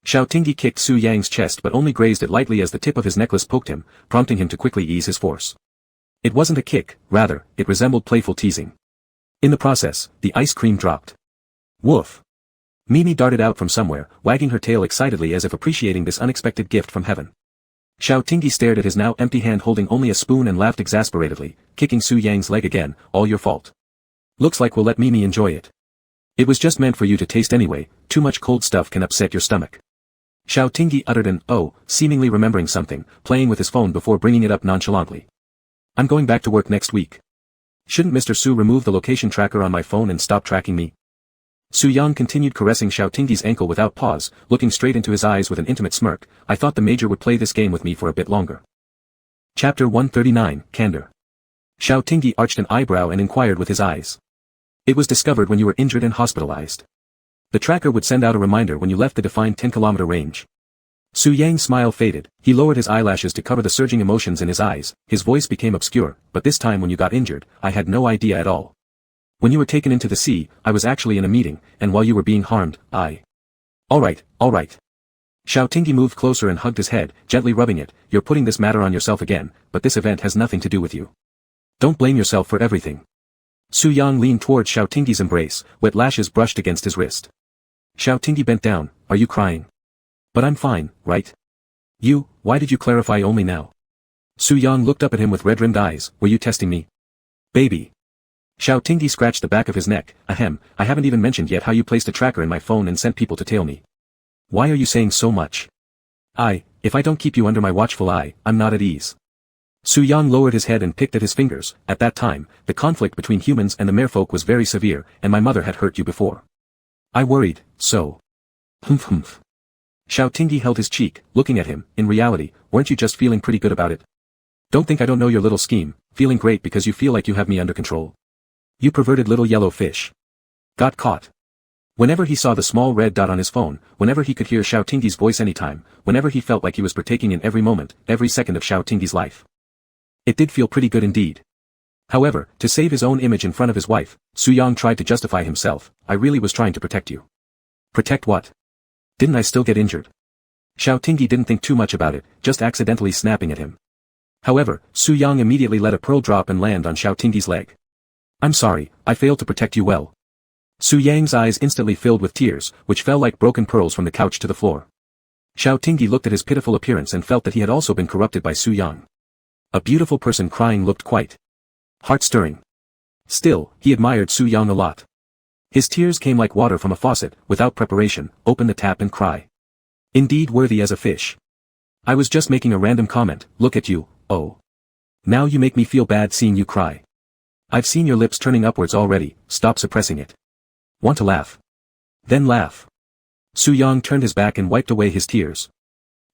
Xiao Tingyi kicked Su Yang's chest but only grazed it lightly as the tip of his necklace poked him, prompting him to quickly ease his force. It wasn't a kick, rather, it resembled playful teasing. In the process, the ice cream dropped. Woof. Mimi darted out from somewhere, wagging her tail excitedly as if appreciating this unexpected gift from heaven. Xiao Tingyi stared at his now empty hand holding only a spoon and laughed exasperatedly, kicking Su Yang's leg again. All your fault. Looks like we'll let Mimi enjoy it. It was just meant for you to taste anyway, too much cold stuff can upset your stomach. Xiao Tingyi uttered an oh, seemingly remembering something, playing with his phone before bringing it up nonchalantly. I'm going back to work next week. Shouldn't Mr. Su remove the location tracker on my phone and stop tracking me? Su Yang continued caressing Xiao Tingyi's ankle without pause, looking straight into his eyes with an intimate smirk. I thought the Major would play this game with me for a bit longer. Chapter 139, Candor. Xiao Tingyi arched an eyebrow and inquired with his eyes. It was discovered when you were injured and hospitalized. The tracker would send out a reminder when you left the defined 10-kilometer range. Su Yang's smile faded, he lowered his eyelashes to cover the surging emotions in his eyes, his voice became obscure, but this time when you got injured, I had no idea at all. When you were taken into the sea, I was actually in a meeting, and while you were being harmed, I... Alright. Xiao Tingyi moved closer and hugged his head, gently rubbing it. You're putting this matter on yourself again, but this event has nothing to do with you. Don't blame yourself for everything. Su Yang leaned towards Xiao Tingyi's embrace, wet lashes brushed against his wrist. Xiao Tingyi bent down. Are you crying? But I'm fine, right? Why did you clarify only now? Su Yang looked up at him with red-rimmed eyes. Were you testing me? Baby. Xiao Tingyi scratched the back of his neck. Ahem, I haven't even mentioned yet how you placed a tracker in my phone and sent people to tail me. Why are you saying so much? If I don't keep you under my watchful eye, I'm not at ease. Su Yang lowered his head and picked at his fingers. At that time, the conflict between humans and the merfolk was very severe, and my mother had hurt you before. I worried, so. Humph. Xiao Tingyi held his cheek, looking at him. In reality, weren't you just feeling pretty good about it? Don't think I don't know your little scheme, feeling great because you feel like you have me under control. You perverted little yellow fish. Got caught. Whenever he saw the small red dot on his phone, whenever he could hear Xiao Tingyi's voice anytime, whenever he felt like he was partaking in every moment, every second of Xiao Tingyi's life. It did feel pretty good indeed. However, to save his own image in front of his wife, Su Yang tried to justify himself. I really was trying to protect you. Protect what? Didn't I still get injured? Xiao Tingyi didn't think too much about it, just accidentally snapping at him. However, Su Yang immediately let a pearl drop and land on Xiao Tingyi's leg. I'm sorry, I failed to protect you well. Su Yang's eyes instantly filled with tears, which fell like broken pearls from the couch to the floor. Xiao Tingyi looked at his pitiful appearance and felt that he had also been corrupted by Su Yang. A beautiful person crying looked quite heart-stirring. Still, he admired Su Yang a lot. His tears came like water from a faucet, without preparation, open the tap and cry. Indeed worthy as a fish. I was just making a random comment, look at you, oh. Now you make me feel bad seeing you cry. I've seen your lips turning upwards already, stop suppressing it. Want to laugh? Then laugh. Su Yang turned his back and wiped away his tears.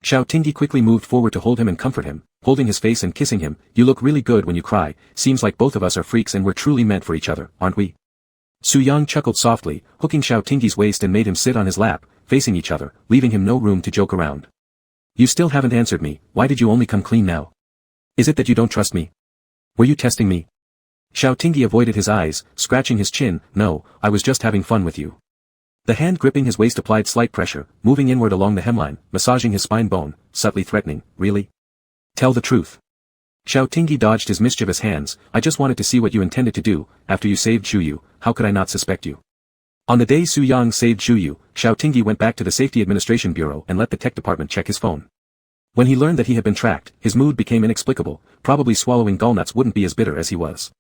Xiao Tingyi quickly moved forward to hold him and comfort him, holding his face and kissing him. You look really good when you cry, seems like both of us are freaks and we're truly meant for each other, aren't we? Su Yang chuckled softly, hooking Xiao Tingyi's waist and made him sit on his lap, facing each other, leaving him no room to joke around. You still haven't answered me, why did you only come clean now? Is it that you don't trust me? Were you testing me? Xiao Tingyi avoided his eyes, scratching his chin. No, I was just having fun with you. The hand gripping his waist applied slight pressure, moving inward along the hemline, massaging his spine bone, subtly threatening. Really? Tell the truth. Xiao Tingyi dodged his mischievous hands. I just wanted to see what you intended to do. After you saved Zhuyu, how could I not suspect you? On the day Su Yang saved Zhuyu, Xiao Tingyi went back to the Safety Administration Bureau and let the tech department check his phone. When he learned that he had been tracked, his mood became inexplicable. Probably swallowing gallnuts wouldn't be as bitter as he was.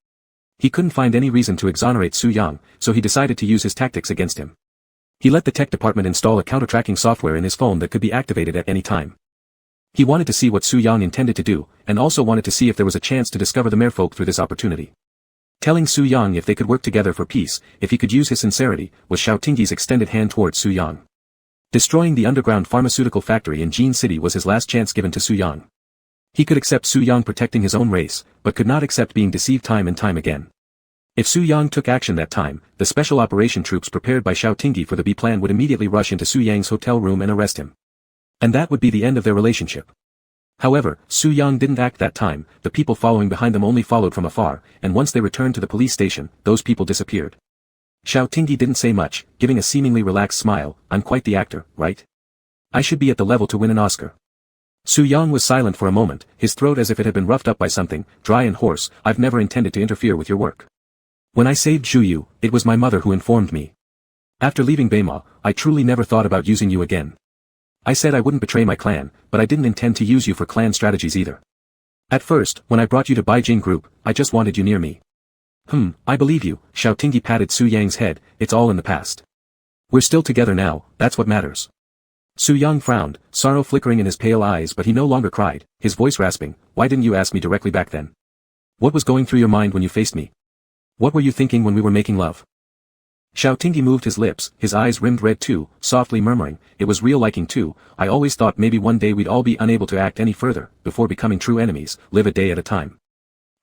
He couldn't find any reason to exonerate Su Yang, so he decided to use his tactics against him. He let the tech department install a counter-tracking software in his phone that could be activated at any time. He wanted to see what Su Yang intended to do, and also wanted to see if there was a chance to discover the merfolk through this opportunity. Telling Su Yang if they could work together for peace, if he could use his sincerity, was Xiao Tingyi's extended hand towards Su Yang. Destroying the underground pharmaceutical factory in Jin City was his last chance given to Su Yang. He could accept Su Yang protecting his own race, but could not accept being deceived time and time again. If Su Yang took action that time, the special operation troops prepared by Xiao Tingyi for the B plan would immediately rush into Su Yang's hotel room and arrest him. And that would be the end of their relationship. However, Su Yang didn't act that time. The people following behind them only followed from afar, and once they returned to the police station, those people disappeared. Xiao Tingyi didn't say much, giving a seemingly relaxed smile. I'm quite the actor, right? I should be at the level to win an Oscar. Su Yang was silent for a moment, his throat as if it had been roughed up by something, dry and hoarse. I've never intended to interfere with your work. When I saved Zhuyu, it was my mother who informed me. After leaving Beimo, I truly never thought about using you again. I said I wouldn't betray my clan, but I didn't intend to use you for clan strategies either. At first, when I brought you to Beijing Group, I just wanted you near me. I believe you. Xiao Tingyi patted Su Yang's head. It's all in the past. We're still together now, that's what matters. Su Yang frowned, sorrow flickering in his pale eyes, but he no longer cried, his voice rasping. Why didn't you ask me directly back then? What was going through your mind when you faced me? What were you thinking when we were making love? Xiao Tingyi moved his lips, his eyes rimmed red too, softly murmuring, it was real liking too. I always thought maybe one day we'd all be unable to act any further, before becoming true enemies, live a day at a time.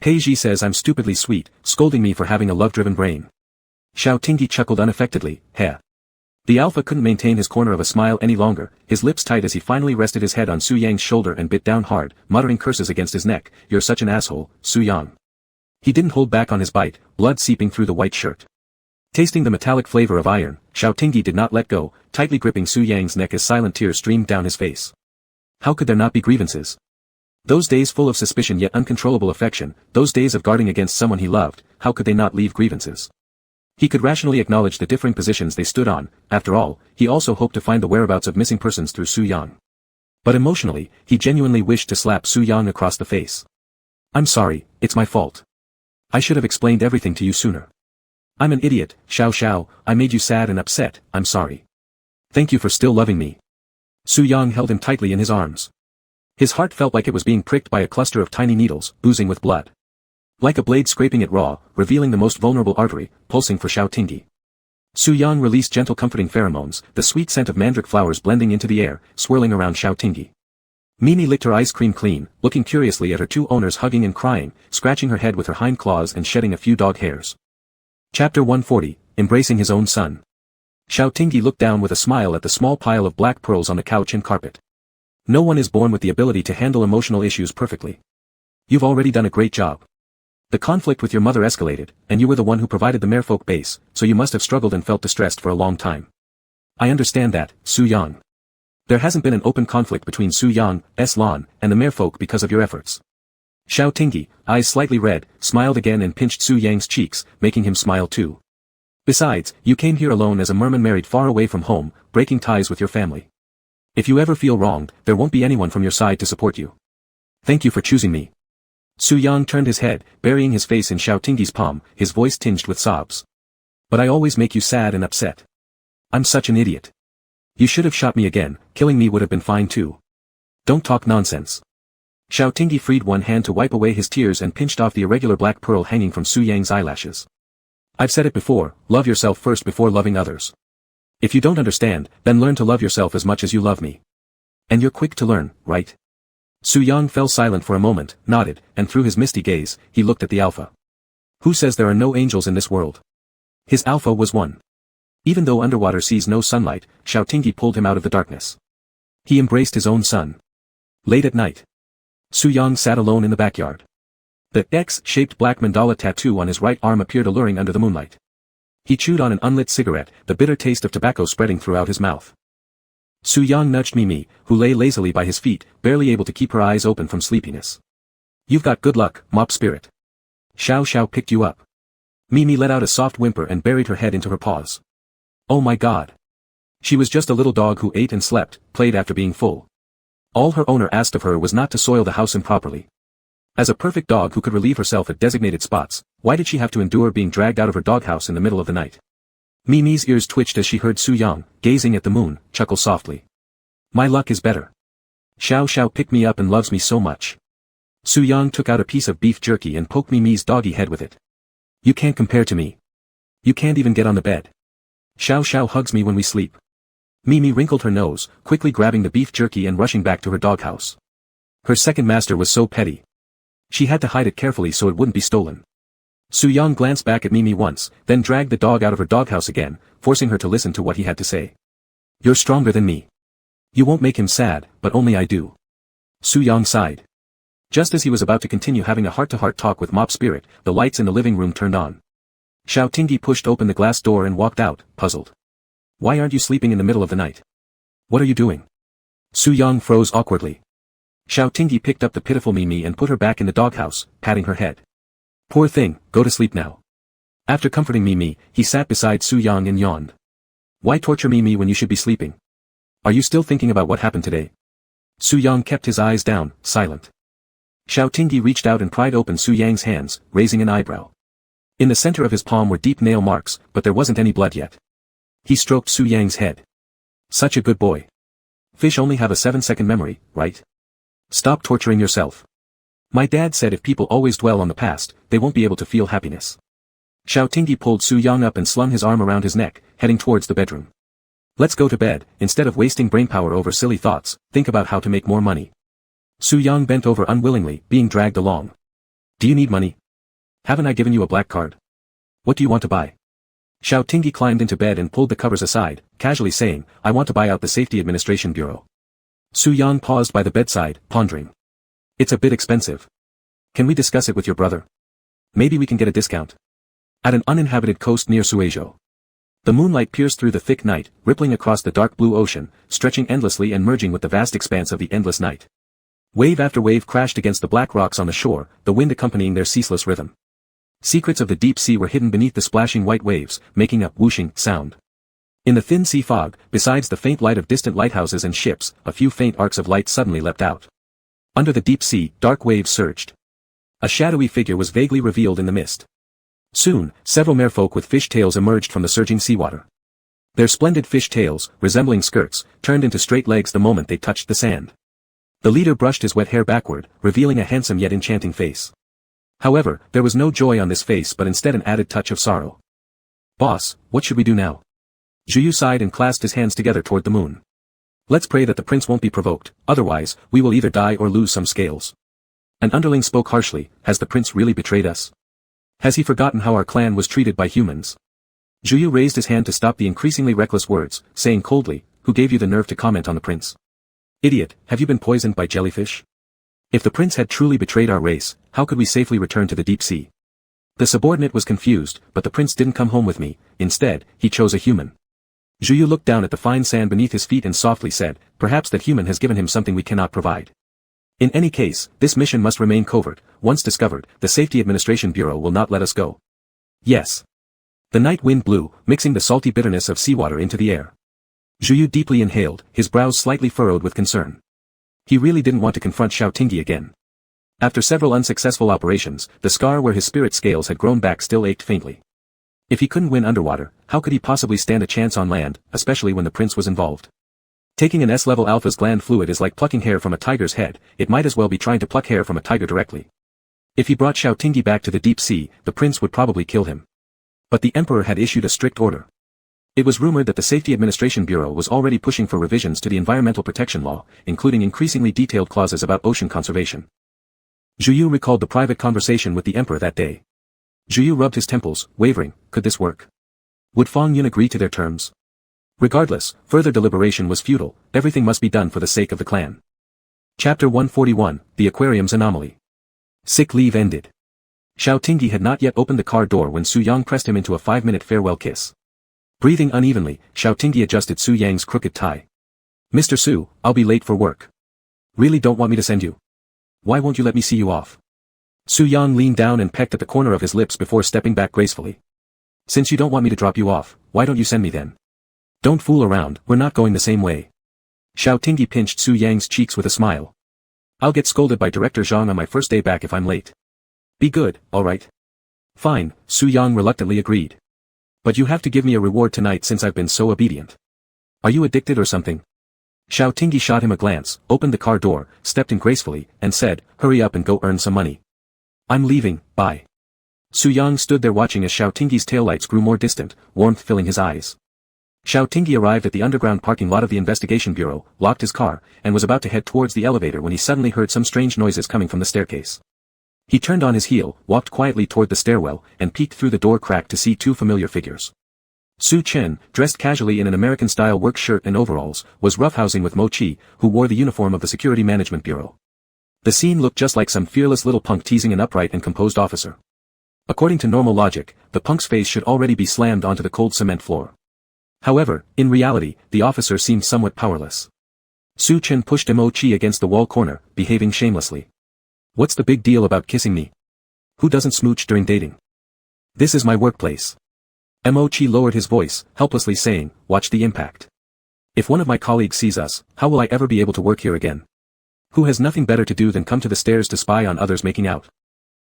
Peiji says I'm stupidly sweet, scolding me for having a love-driven brain. Xiao Tingyi chuckled unaffectedly. Heh. The alpha couldn't maintain his corner of a smile any longer, his lips tight as he finally rested his head on Su Yang's shoulder and bit down hard, muttering curses against his neck. You're such an asshole, Su Yang. He didn't hold back on his bite, blood seeping through the white shirt. Tasting the metallic flavor of iron, Xiao Tingyi did not let go, tightly gripping Su Yang's neck as silent tears streamed down his face. How could there not be grievances? Those days full of suspicion yet uncontrollable affection, those days of guarding against someone he loved, how could they not leave grievances? He could rationally acknowledge the differing positions they stood on. After all, he also hoped to find the whereabouts of missing persons through Su Yang. But emotionally, he genuinely wished to slap Su Yang across the face. I'm sorry, it's my fault. I should have explained everything to you sooner. I'm an idiot, Xiao, I made you sad and upset, I'm sorry. Thank you for still loving me. Su Yang held him tightly in his arms. His heart felt like it was being pricked by a cluster of tiny needles, oozing with blood. Like a blade scraping it raw, revealing the most vulnerable artery, pulsing for Xiao Tingyi. Su Yang released gentle comforting pheromones, the sweet scent of mandrake flowers blending into the air, swirling around Xiao Tingyi. Mimi licked her ice cream clean, looking curiously at her two owners hugging and crying, scratching her head with her hind claws and shedding a few dog hairs. Chapter 140, Embracing His Own Son. Xiao Tingyi looked down with a smile at the small pile of black pearls on the couch and carpet. No one is born with the ability to handle emotional issues perfectly. You've already done a great job. The conflict with your mother escalated, and you were the one who provided the merfolk base, so you must have struggled and felt distressed for a long time. I understand that, Su Yang. There hasn't been an open conflict between Su Yang's Lan and the merfolk because of your efforts. Xiao Tingyi, eyes slightly red, smiled again and pinched Su Yang's cheeks, making him smile too. Besides, you came here alone as a merman married far away from home, breaking ties with your family. If you ever feel wronged, there won't be anyone from your side to support you. Thank you for choosing me. Su Yang turned his head, burying his face in Xiao Tingyi's palm, his voice tinged with sobs. But I always make you sad and upset. I'm such an idiot. You should have shot me again, killing me would have been fine too. Don't talk nonsense. Xiao Tingyi freed one hand to wipe away his tears and pinched off the irregular black pearl hanging from Su Yang's eyelashes. I've said it before, love yourself first before loving others. If you don't understand, then learn to love yourself as much as you love me. And you're quick to learn, right? Su Yang fell silent for a moment, nodded, and through his misty gaze, he looked at the alpha. Who says there are no angels in this world? His alpha was one. Even though underwater sees no sunlight, Xiaotingyi pulled him out of the darkness. He embraced his own son. Late at night, Su Yang sat alone in the backyard. The X-shaped black mandala tattoo on his right arm appeared alluring under the moonlight. He chewed on an unlit cigarette, the bitter taste of tobacco spreading throughout his mouth. Su Yang nudged Mimi, who lay lazily by his feet, barely able to keep her eyes open from sleepiness. You've got good luck, mop spirit. Xiao Xiao picked you up. Mimi let out a soft whimper and buried her head into her paws. Oh my god. She was just a little dog who ate and slept, played after being full. All her owner asked of her was not to soil the house improperly. As a perfect dog who could relieve herself at designated spots, why did she have to endure being dragged out of her doghouse in the middle of the night? Mimi's ears twitched as she heard Su Yang, gazing at the moon, chuckle softly. My luck is better. Xiao Xiao picked me up and loves me so much. Su Yang took out a piece of beef jerky and poked Mimi's doggy head with it. You can't compare to me. You can't even get on the bed. Xiao Xiao hugs me when we sleep. Mimi wrinkled her nose, quickly grabbing the beef jerky and rushing back to her doghouse. Her second master was so petty. She had to hide it carefully so it wouldn't be stolen. Su Yang glanced back at Mimi once, then dragged the dog out of her doghouse again, forcing her to listen to what he had to say. You're stronger than me. You won't make him sad, but only I do. Su Yang sighed. Just as he was about to continue having a heart-to-heart talk with Mop Spirit, the lights in the living room turned on. Xiaotingyi pushed open the glass door and walked out, puzzled. Why aren't you sleeping in the middle of the night? What are you doing? Su Yang froze awkwardly. Xiaotingyi picked up the pitiful Mimi and put her back in the doghouse, patting her head. Poor thing, go to sleep now. After comforting Mimi, he sat beside Su Yang and yawned. Why torture Mimi when you should be sleeping? Are you still thinking about what happened today? Su Yang kept his eyes down, silent. Xiaotingyi reached out and pried open Su Yang's hands, raising an eyebrow. In the center of his palm were deep nail marks, but there wasn't any blood yet. He stroked Su Yang's head. Such a good boy. Fish only have a 7-second memory, right? Stop torturing yourself. My dad said if people always dwell on the past, they won't be able to feel happiness. Xiaotingyi pulled Su Yang up and slung his arm around his neck, heading towards the bedroom. Let's go to bed, instead of wasting brainpower over silly thoughts, think about how to make more money. Su Yang bent over unwillingly, being dragged along. Do you need money? Haven't I given you a black card? What do you want to buy? Xiaotingyi climbed into bed and pulled the covers aside, casually saying, I want to buy out the Safety Administration Bureau. Su Yang paused by the bedside, pondering. It's a bit expensive. Can we discuss it with your brother? Maybe we can get a discount. At an uninhabited coast near Suizhou. The moonlight pierced through the thick night, rippling across the dark blue ocean, stretching endlessly and merging with the vast expanse of the endless night. Wave after wave crashed against the black rocks on the shore, the wind accompanying their ceaseless rhythm. Secrets of the deep sea were hidden beneath the splashing white waves, making a whooshing sound. In the thin sea fog, besides the faint light of distant lighthouses and ships, a few faint arcs of light suddenly leapt out. Under the deep sea, dark waves surged. A shadowy figure was vaguely revealed in the mist. Soon, several merfolk with fish tails emerged from the surging seawater. Their splendid fish tails, resembling skirts, turned into straight legs the moment they touched the sand. The leader brushed his wet hair backward, revealing a handsome yet enchanting face. However, there was no joy on this face but instead an added touch of sorrow. Boss, what should we do now? Zhuyu sighed and clasped his hands together toward the moon. Let's pray that the prince won't be provoked, otherwise, we will either die or lose some scales. An underling spoke harshly, has the prince really betrayed us? Has he forgotten how our clan was treated by humans? Zhuyu raised his hand to stop the increasingly reckless words, saying coldly, who gave you the nerve to comment on the prince? Idiot, have you been poisoned by jellyfish? If the prince had truly betrayed our race, how could we safely return to the deep sea? The subordinate was confused, but the prince didn't come home with me, instead, he chose a human. Zhuyu looked down at the fine sand beneath his feet and softly said, perhaps that human has given him something we cannot provide. In any case, this mission must remain covert. Once discovered, the Safety Administration Bureau will not let us go. Yes. The night wind blew, mixing the salty bitterness of seawater into the air. Zhuyu deeply inhaled, his brows slightly furrowed with concern. He really didn't want to confront Xiaotingyi again. After several unsuccessful operations, the scar where his spirit scales had grown back still ached faintly. If he couldn't win underwater, how could he possibly stand a chance on land, especially when the prince was involved? Taking an S-level alpha's gland fluid is like plucking hair from a tiger's head, it might as well be trying to pluck hair from a tiger directly. If he brought Xiaotingyi back to the deep sea, the prince would probably kill him. But the emperor had issued a strict order. It was rumored that the Safety Administration Bureau was already pushing for revisions to the Environmental Protection Law, including increasingly detailed clauses about ocean conservation. Zhu Yu recalled the private conversation with the Emperor that day. Zhu Yu rubbed his temples, wavering. Could this work? Would Fang Yun agree to their terms? Regardless, further deliberation was futile. Everything must be done for the sake of the clan. Chapter 141, The Aquarium's Anomaly. Sick leave ended. Xiao Tingyi had not yet opened the car door when Su Yang pressed him into a 5-minute farewell kiss. Breathing unevenly, Xiao Tingyi adjusted Su Yang's crooked tie. Mr. Su, I'll be late for work. Really don't want me to send you? Why won't you let me see you off? Su Yang leaned down and pecked at the corner of his lips before stepping back gracefully. Since you don't want me to drop you off, why don't you send me then? Don't fool around, we're not going the same way. Xiao Tingyi pinched Su Yang's cheeks with a smile. I'll get scolded by Director Zhang on my first day back if I'm late. Be good, alright? Fine, Su Yang reluctantly agreed. But you have to give me a reward tonight since I've been so obedient. Are you addicted or something? Xiao Tingyi shot him a glance, opened the car door, stepped in gracefully, and said, hurry up and go earn some money. I'm leaving, bye. Su Yang stood there watching as Xiao Tingyi's taillights grew more distant, warmth filling his eyes. Xiao Tingyi arrived at the underground parking lot of the Investigation Bureau, locked his car, and was about to head towards the elevator when he suddenly heard some strange noises coming from the staircase. He turned on his heel, walked quietly toward the stairwell, and peeked through the door crack to see two familiar figures. Su Chen, dressed casually in an American-style work shirt and overalls, was roughhousing with Mo Chi, who wore the uniform of the Security Management Bureau. The scene looked just like some fearless little punk teasing an upright and composed officer. According to normal logic, the punk's face should already be slammed onto the cold cement floor. However, in reality, the officer seemed somewhat powerless. Su Chen pushed Mo Chi against the wall corner, behaving shamelessly. What's the big deal about kissing me? Who doesn't smooch during dating? This is my workplace. Mo Chi lowered his voice, helplessly saying, watch the impact. If one of my colleagues sees us, how will I ever be able to work here again? Who has nothing better to do than come to the stairs to spy on others making out?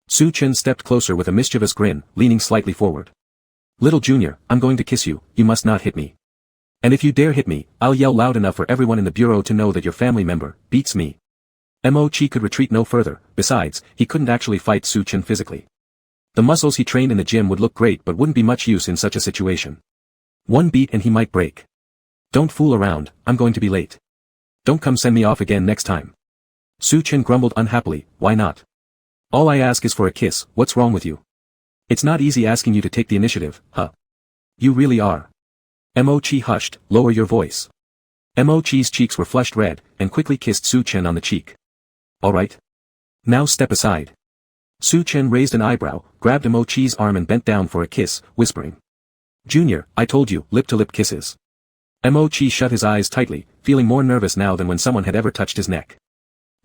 Su Chen stepped closer with a mischievous grin, leaning slightly forward. Little Junior, I'm going to kiss you, you must not hit me. And if you dare hit me, I'll yell loud enough for everyone in the bureau to know that your family member beats me. Mo Chi could retreat no further, besides, he couldn't actually fight Su Chen physically. The muscles he trained in the gym would look great but wouldn't be much use in such a situation. One beat and he might break. Don't fool around, I'm going to be late. Don't come send me off again next time. Su Chen grumbled unhappily, why not? All I ask is for a kiss, what's wrong with you? It's not easy asking you to take the initiative, huh? You really are. Mo Chi hushed, lower your voice. Mo Chi's cheeks were flushed red, and quickly kissed Su Chen on the cheek. Alright. Now step aside. Su Chen raised an eyebrow, grabbed Mo Chi's arm and bent down for a kiss, whispering. Junior, I told you, lip-to-lip kisses. Mo Chi shut his eyes tightly, feeling more nervous now than when someone had ever touched his neck.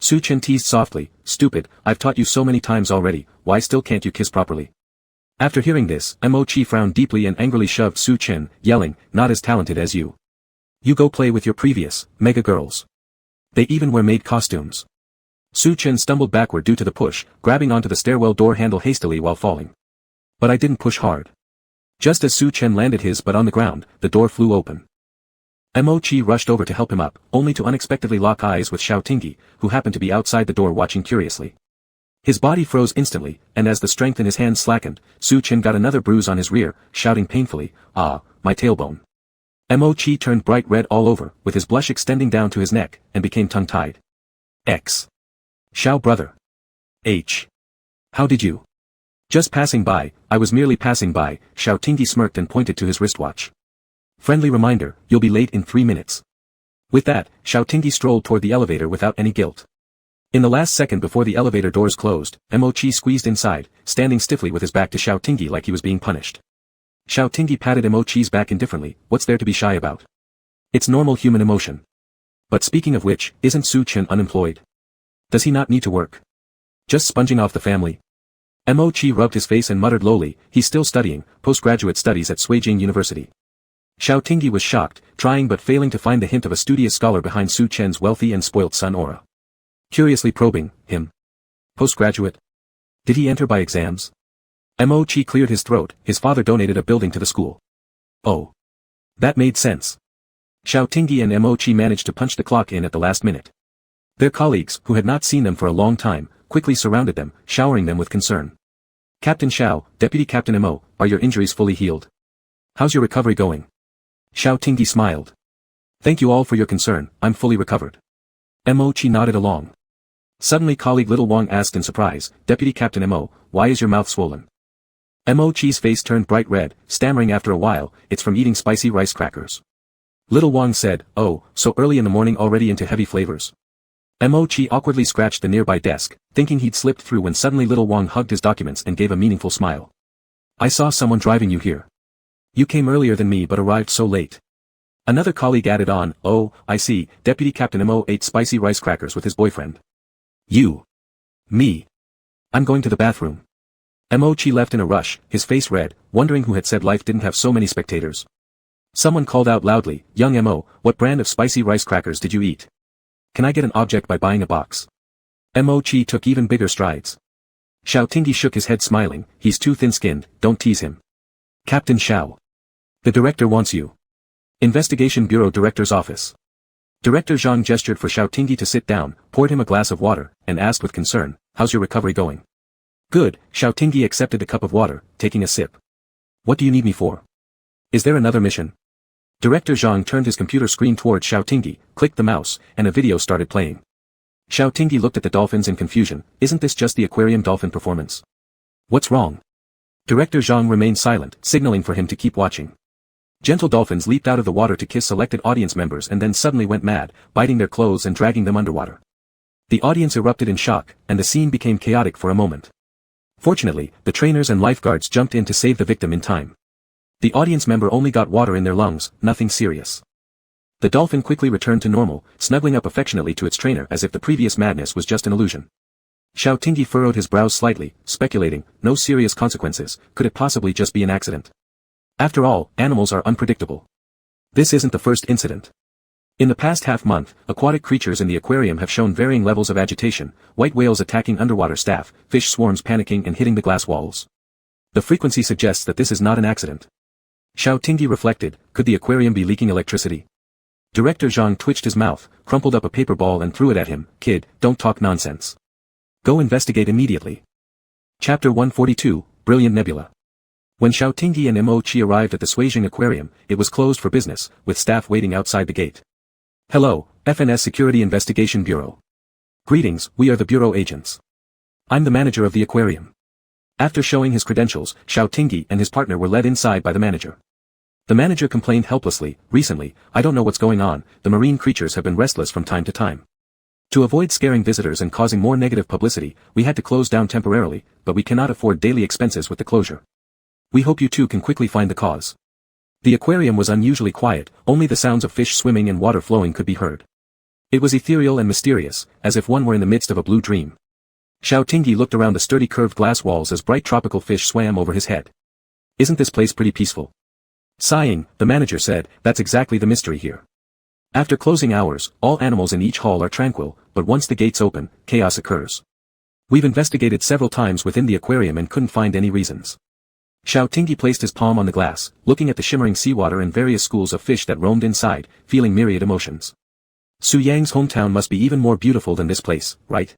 Su Chen teased softly, stupid, I've taught you so many times already, why still can't you kiss properly? After hearing this, Mo Chi frowned deeply and angrily shoved Su Chen, yelling, not as talented as you. You go play with your previous, mega girls. They even wear maid costumes. Su Chen stumbled backward due to the push, grabbing onto the stairwell door handle hastily while falling. But I didn't push hard. Just as Su Chen landed his butt on the ground, the door flew open. Mo Chi rushed over to help him up, only to unexpectedly lock eyes with Xiao Tingyi, who happened to be outside the door watching curiously. His body froze instantly, and as the strength in his hands slackened, Su Chen got another bruise on his rear, shouting painfully, ah, my tailbone. Mo Chi turned bright red all over, with his blush extending down to his neck, and became tongue-tied. X. Xiao brother. H. How did you? Just passing by, I was merely passing by, Xiao Tingyi smirked and pointed to his wristwatch. Friendly reminder, you'll be late in 3 minutes. With that, Xiao Tingyi strolled toward the elevator without any guilt. In the last second before the elevator doors closed, Mo Chi squeezed inside, standing stiffly with his back to Xiao Tingyi like he was being punished. Xiao Tingyi patted Mo Chi's back indifferently, what's there to be shy about? It's normal human emotion. But speaking of which, isn't Su Chen unemployed? Does he not need to work? Just sponging off the family? Mo Chi rubbed his face and muttered lowly, he's still studying, postgraduate studies at Suijing University. Xiao Tingyi was shocked, trying but failing to find the hint of a studious scholar behind Su Chen's wealthy and spoilt son aura. Curiously probing, him. Postgraduate? Did he enter by exams? Mo Chi cleared his throat, his father donated a building to the school. Oh. That made sense. Xiao Tingyi and Mo Chi managed to punch the clock in at the last minute. Their colleagues, who had not seen them for a long time, quickly surrounded them, showering them with concern. Captain Xiao, Deputy Captain Mo, are your injuries fully healed? How's your recovery going? Xiao Tingyi smiled. Thank you all for your concern, I'm fully recovered. Mo Chi nodded along. Suddenly colleague Little Wang asked in surprise, Deputy Captain Mo, why is your mouth swollen? Mo Chi's face turned bright red, stammering after a while, it's from eating spicy rice crackers. Little Wang said, oh, so early in the morning already into heavy flavors. Mo Chi awkwardly scratched the nearby desk, thinking he'd slipped through when suddenly Little Wang hugged his documents and gave a meaningful smile. I saw someone driving you here. You came earlier than me but arrived so late. Another colleague added on, oh, I see, Deputy Captain Mo ate spicy rice crackers with his boyfriend. You. Me. I'm going to the bathroom. Mo Chi left in a rush, his face red, wondering who had said life didn't have so many spectators. Someone called out loudly, young Mo, what brand of spicy rice crackers did you eat? Can I get an object by buying a box? Mo Chi took even bigger strides. Xiao Tingyi shook his head smiling, he's too thin-skinned, don't tease him. Captain Xiao. The director wants you. Investigation Bureau Director's Office. Director Zhang gestured for Xiao Tingyi to sit down, poured him a glass of water, and asked with concern, how's your recovery going? Good, Xiao Tingyi accepted the cup of water, taking a sip. What do you need me for? Is there another mission? Director Zhang turned his computer screen towards Xiao Tingyi, clicked the mouse, and a video started playing. Xiao Tingyi looked at the dolphins in confusion, isn't this just the aquarium dolphin performance? What's wrong? Director Zhang remained silent, signaling for him to keep watching. Gentle dolphins leaped out of the water to kiss selected audience members and then suddenly went mad, biting their clothes and dragging them underwater. The audience erupted in shock, and the scene became chaotic for a moment. Fortunately, the trainers and lifeguards jumped in to save the victim in time. The audience member only got water in their lungs, nothing serious. The dolphin quickly returned to normal, snuggling up affectionately to its trainer as if the previous madness was just an illusion. Xiao Tingyi furrowed his brows slightly, speculating, no serious consequences, could it possibly just be an accident? After all, animals are unpredictable. This isn't the first incident. In the past half-month, aquatic creatures in the aquarium have shown varying levels of agitation, white whales attacking underwater staff, fish swarms panicking and hitting the glass walls. The frequency suggests that this is not an accident. Xiao Tingyi reflected, could the aquarium be leaking electricity? Director Zhang twitched his mouth, crumpled up a paper ball and threw it at him, kid, don't talk nonsense. Go investigate immediately. Chapter 142, Brilliant Nebula. When Xiao Tingyi and Mo Chi arrived at the Shuijing Aquarium, it was closed for business, with staff waiting outside the gate. Hello, FNS Security Investigation Bureau. Greetings, we are the Bureau agents. I'm the manager of the aquarium. After showing his credentials, Xiao Tingyi and his partner were led inside by the manager. The manager complained helplessly, recently, I don't know what's going on, the marine creatures have been restless from time to time. To avoid scaring visitors and causing more negative publicity, we had to close down temporarily, but we cannot afford daily expenses with the closure. We hope you too can quickly find the cause. The aquarium was unusually quiet, only the sounds of fish swimming and water flowing could be heard. It was ethereal and mysterious, as if one were in the midst of a blue dream. Xiao Tingyi looked around the sturdy curved glass walls as bright tropical fish swam over his head. Isn't this place pretty peaceful? Sighing, the manager said, that's exactly the mystery here. After closing hours, all animals in each hall are tranquil, but once the gates open, chaos occurs. We've investigated several times within the aquarium and couldn't find any reasons. Xiao Tingyi placed his palm on the glass, looking at the shimmering seawater and various schools of fish that roamed inside, feeling myriad emotions. Su Yang's hometown must be even more beautiful than this place, right?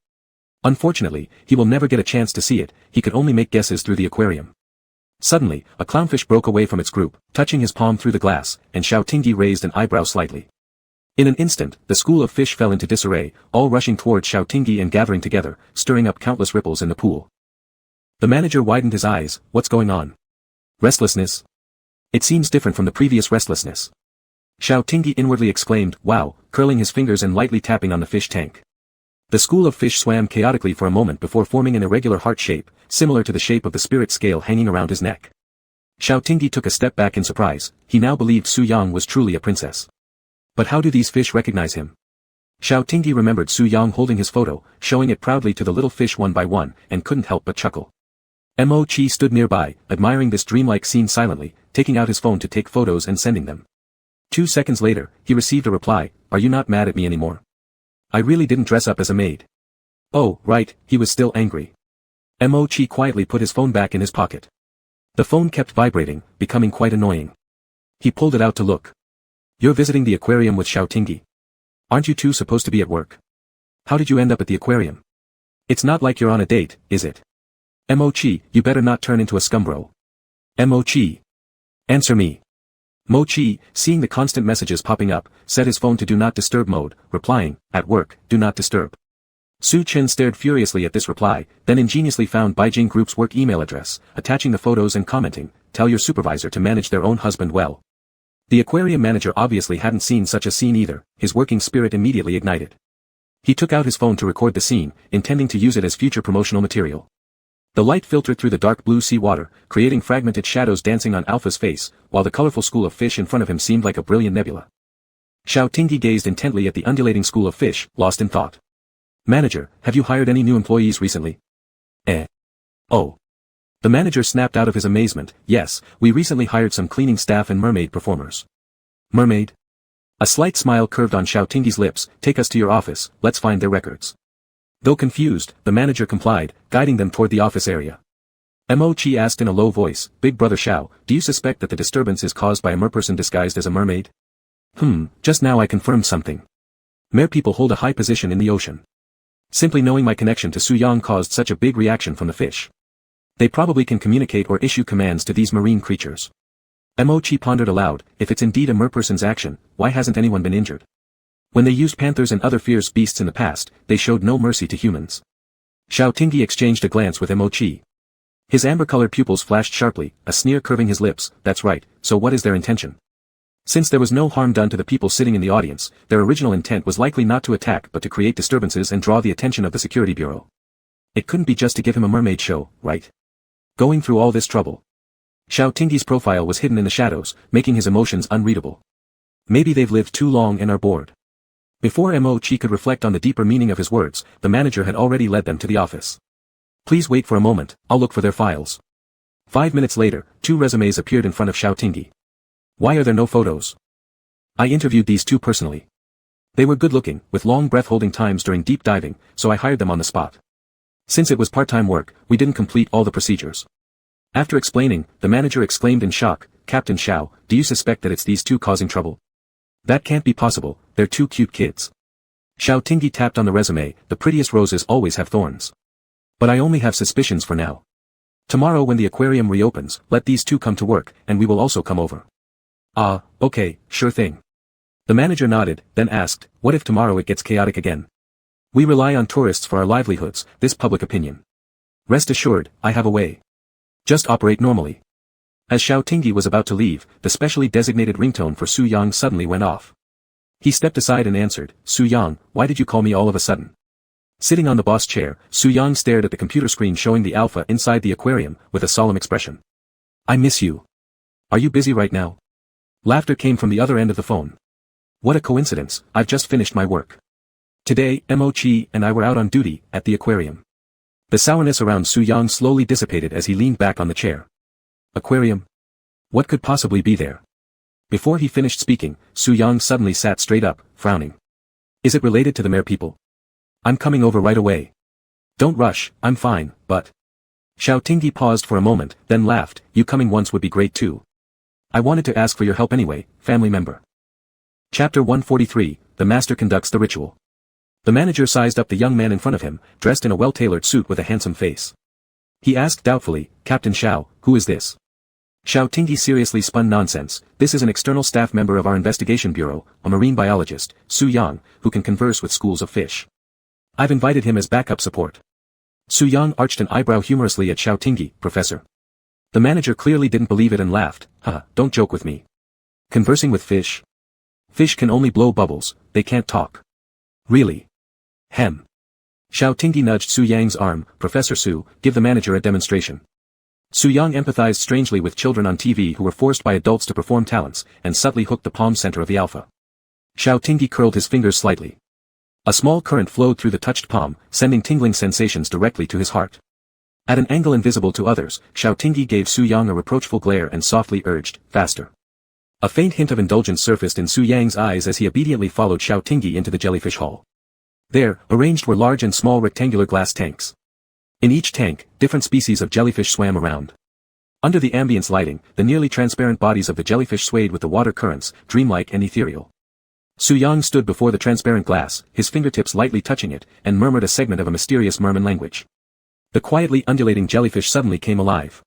Unfortunately, he will never get a chance to see it, he could only make guesses through the aquarium. Suddenly, a clownfish broke away from its group, touching his palm through the glass, and Xiao Tingyi raised an eyebrow slightly. In an instant, the school of fish fell into disarray, all rushing towards Xiao Tingyi and gathering together, stirring up countless ripples in the pool. The manager widened his eyes, what's going on? Restlessness? It seems different from the previous restlessness. Xiao Tingyi inwardly exclaimed, wow, curling his fingers and lightly tapping on the fish tank. The school of fish swam chaotically for a moment before forming an irregular heart shape, similar to the shape of the spirit scale hanging around his neck. Xiao Tingyi took a step back in surprise, he now believed Su Yang was truly a princess. But how do these fish recognize him? Xiao Tingyi remembered Su Yang holding his photo, showing it proudly to the little fish one by one, and couldn't help but chuckle. Mo Chi stood nearby, admiring this dreamlike scene silently, taking out his phone to take photos and sending them. 2 seconds later, he received a reply, are you not mad at me anymore? I really didn't dress up as a maid. Oh, right, he was still angry. Mo Chi quietly put his phone back in his pocket. The phone kept vibrating, becoming quite annoying. He pulled it out to look. You're visiting the aquarium with Xiao Tingyi. Aren't you two supposed to be at work? How did you end up at the aquarium? It's not like you're on a date, is it? Mo Chi, you better not turn into a scumbro. Mo Chi. Answer me. Mo-chi, seeing the constant messages popping up, set his phone to do not disturb mode, replying, "At work, do not disturb." Su Chen stared furiously at this reply, then ingeniously found Beijing Group's work email address, attaching the photos and commenting, "Tell your supervisor to manage their own husband well." The aquarium manager obviously hadn't seen such a scene either, his working spirit immediately ignited. He took out his phone to record the scene, intending to use it as future promotional material. The light filtered through the dark blue sea water, creating fragmented shadows dancing on Alpha's face, while the colorful school of fish in front of him seemed like a brilliant nebula. Xiao Tingyi gazed intently at the undulating school of fish, lost in thought. "Manager, have you hired any new employees recently?" Oh. The manager snapped out of his amazement, "Yes, we recently hired some cleaning staff and mermaid performers." "Mermaid?" A slight smile curved on Xiao Tingyi's lips, "Take us to your office, let's find their records." Though confused, the manager complied, guiding them toward the office area. Mo-chi asked in a low voice, "Big brother Xiao, do you suspect that the disturbance is caused by a merperson disguised as a mermaid?" Just now I confirmed something. Mer people hold a high position in the ocean. Simply knowing my connection to Su Yang caused such a big reaction from the fish. They probably can communicate or issue commands to these marine creatures. Mo-chi pondered aloud, if it's indeed a merperson's action, why hasn't anyone been injured? When they used panthers and other fierce beasts in the past, they showed no mercy to humans. Xiao Tingyi exchanged a glance with Mo-chi. His amber-colored pupils flashed sharply, a sneer curving his lips, "That's right, so what is their intention?" Since there was no harm done to the people sitting in the audience, their original intent was likely not to attack but to create disturbances and draw the attention of the security bureau. It couldn't be just to give him a mermaid show, right? Going through all this trouble. Xiao Tingyi's profile was hidden in the shadows, making his emotions unreadable. Maybe they've lived too long and are bored. Before Mo-chi could reflect on the deeper meaning of his words, the manager had already led them to the office. "Please wait for a moment, I'll look for their files." 5 minutes later, 2 resumes appeared in front of Xiao Tingyi. "Why are there no photos?" "I interviewed these 2 personally. They were good-looking, with long breath-holding times during deep diving, so I hired them on the spot. Since it was part-time work, we didn't complete all the procedures." After explaining, the manager exclaimed in shock, "Captain Xiao, do you suspect that it's these 2 causing trouble?" "That can't be possible, they're 2 cute kids." Xiao Tingyi tapped on the resume, "The prettiest roses always have thorns. But I only have suspicions for now. Tomorrow when the aquarium reopens, let these 2 come to work, and we will also come over." "Ah, okay, sure thing." The manager nodded, then asked, "What if tomorrow it gets chaotic again? We rely on tourists for our livelihoods, this public opinion. Rest assured, I have a way. Just operate normally." As Xiao Tingyi was about to leave, the specially designated ringtone for Su Yang suddenly went off. He stepped aside and answered, "Su Yang, why did you call me all of a sudden?" Sitting on the boss chair, Su Yang stared at the computer screen showing the alpha inside the aquarium, with a solemn expression. "I miss you. Are you busy right now?" Laughter came from the other end of the phone. "What a coincidence, I've just finished my work. Today, Mo-chi and I were out on duty, at the aquarium." The sourness around Su Yang slowly dissipated as he leaned back on the chair. "Aquarium? What could possibly be there?" Before he finished speaking, Su Yang suddenly sat straight up, frowning. "Is it related to the Mer people?" "I'm coming over right away." "Don't rush, I'm fine, but..." Xiao Tingyi paused for a moment, then laughed, "You coming once would be great too. I wanted to ask for your help anyway, family member." Chapter 143, The Master Conducts the Ritual. The manager sized up the young man in front of him, dressed in a well-tailored suit with a handsome face. He asked doubtfully, "Captain Xiao, who is this?" Xiao Tingyi seriously spun nonsense, "This is an external staff member of our investigation bureau, a marine biologist, Su Yang, who can converse with schools of fish. I've invited him as backup support." Su Yang arched an eyebrow humorously at Xiao Tingyi, "Professor." The manager clearly didn't believe it and laughed, "Haha, don't joke with me. Conversing with fish? Fish can only blow bubbles, they can't talk." "Really? Hem." Xiao Tingyi nudged Su Yang's arm, "Professor Su, give the manager a demonstration." Su Yang empathized strangely with children on TV who were forced by adults to perform talents, and subtly hooked the palm center of the alpha. Xiao Tingyi curled his fingers slightly. A small current flowed through the touched palm, sending tingling sensations directly to his heart. At an angle invisible to others, Xiao Tingyi gave Su Yang a reproachful glare and softly urged, "Faster." A faint hint of indulgence surfaced in Su Yang's eyes as he obediently followed Xiao Tingyi into the jellyfish hall. There, arranged were large and small rectangular glass tanks. In each tank, different species of jellyfish swam around. Under the ambience lighting, the nearly transparent bodies of the jellyfish swayed with the water currents, dreamlike and ethereal. Su Yang stood before the transparent glass, his fingertips lightly touching it, and murmured a segment of a mysterious merman language. The quietly undulating jellyfish suddenly came alive.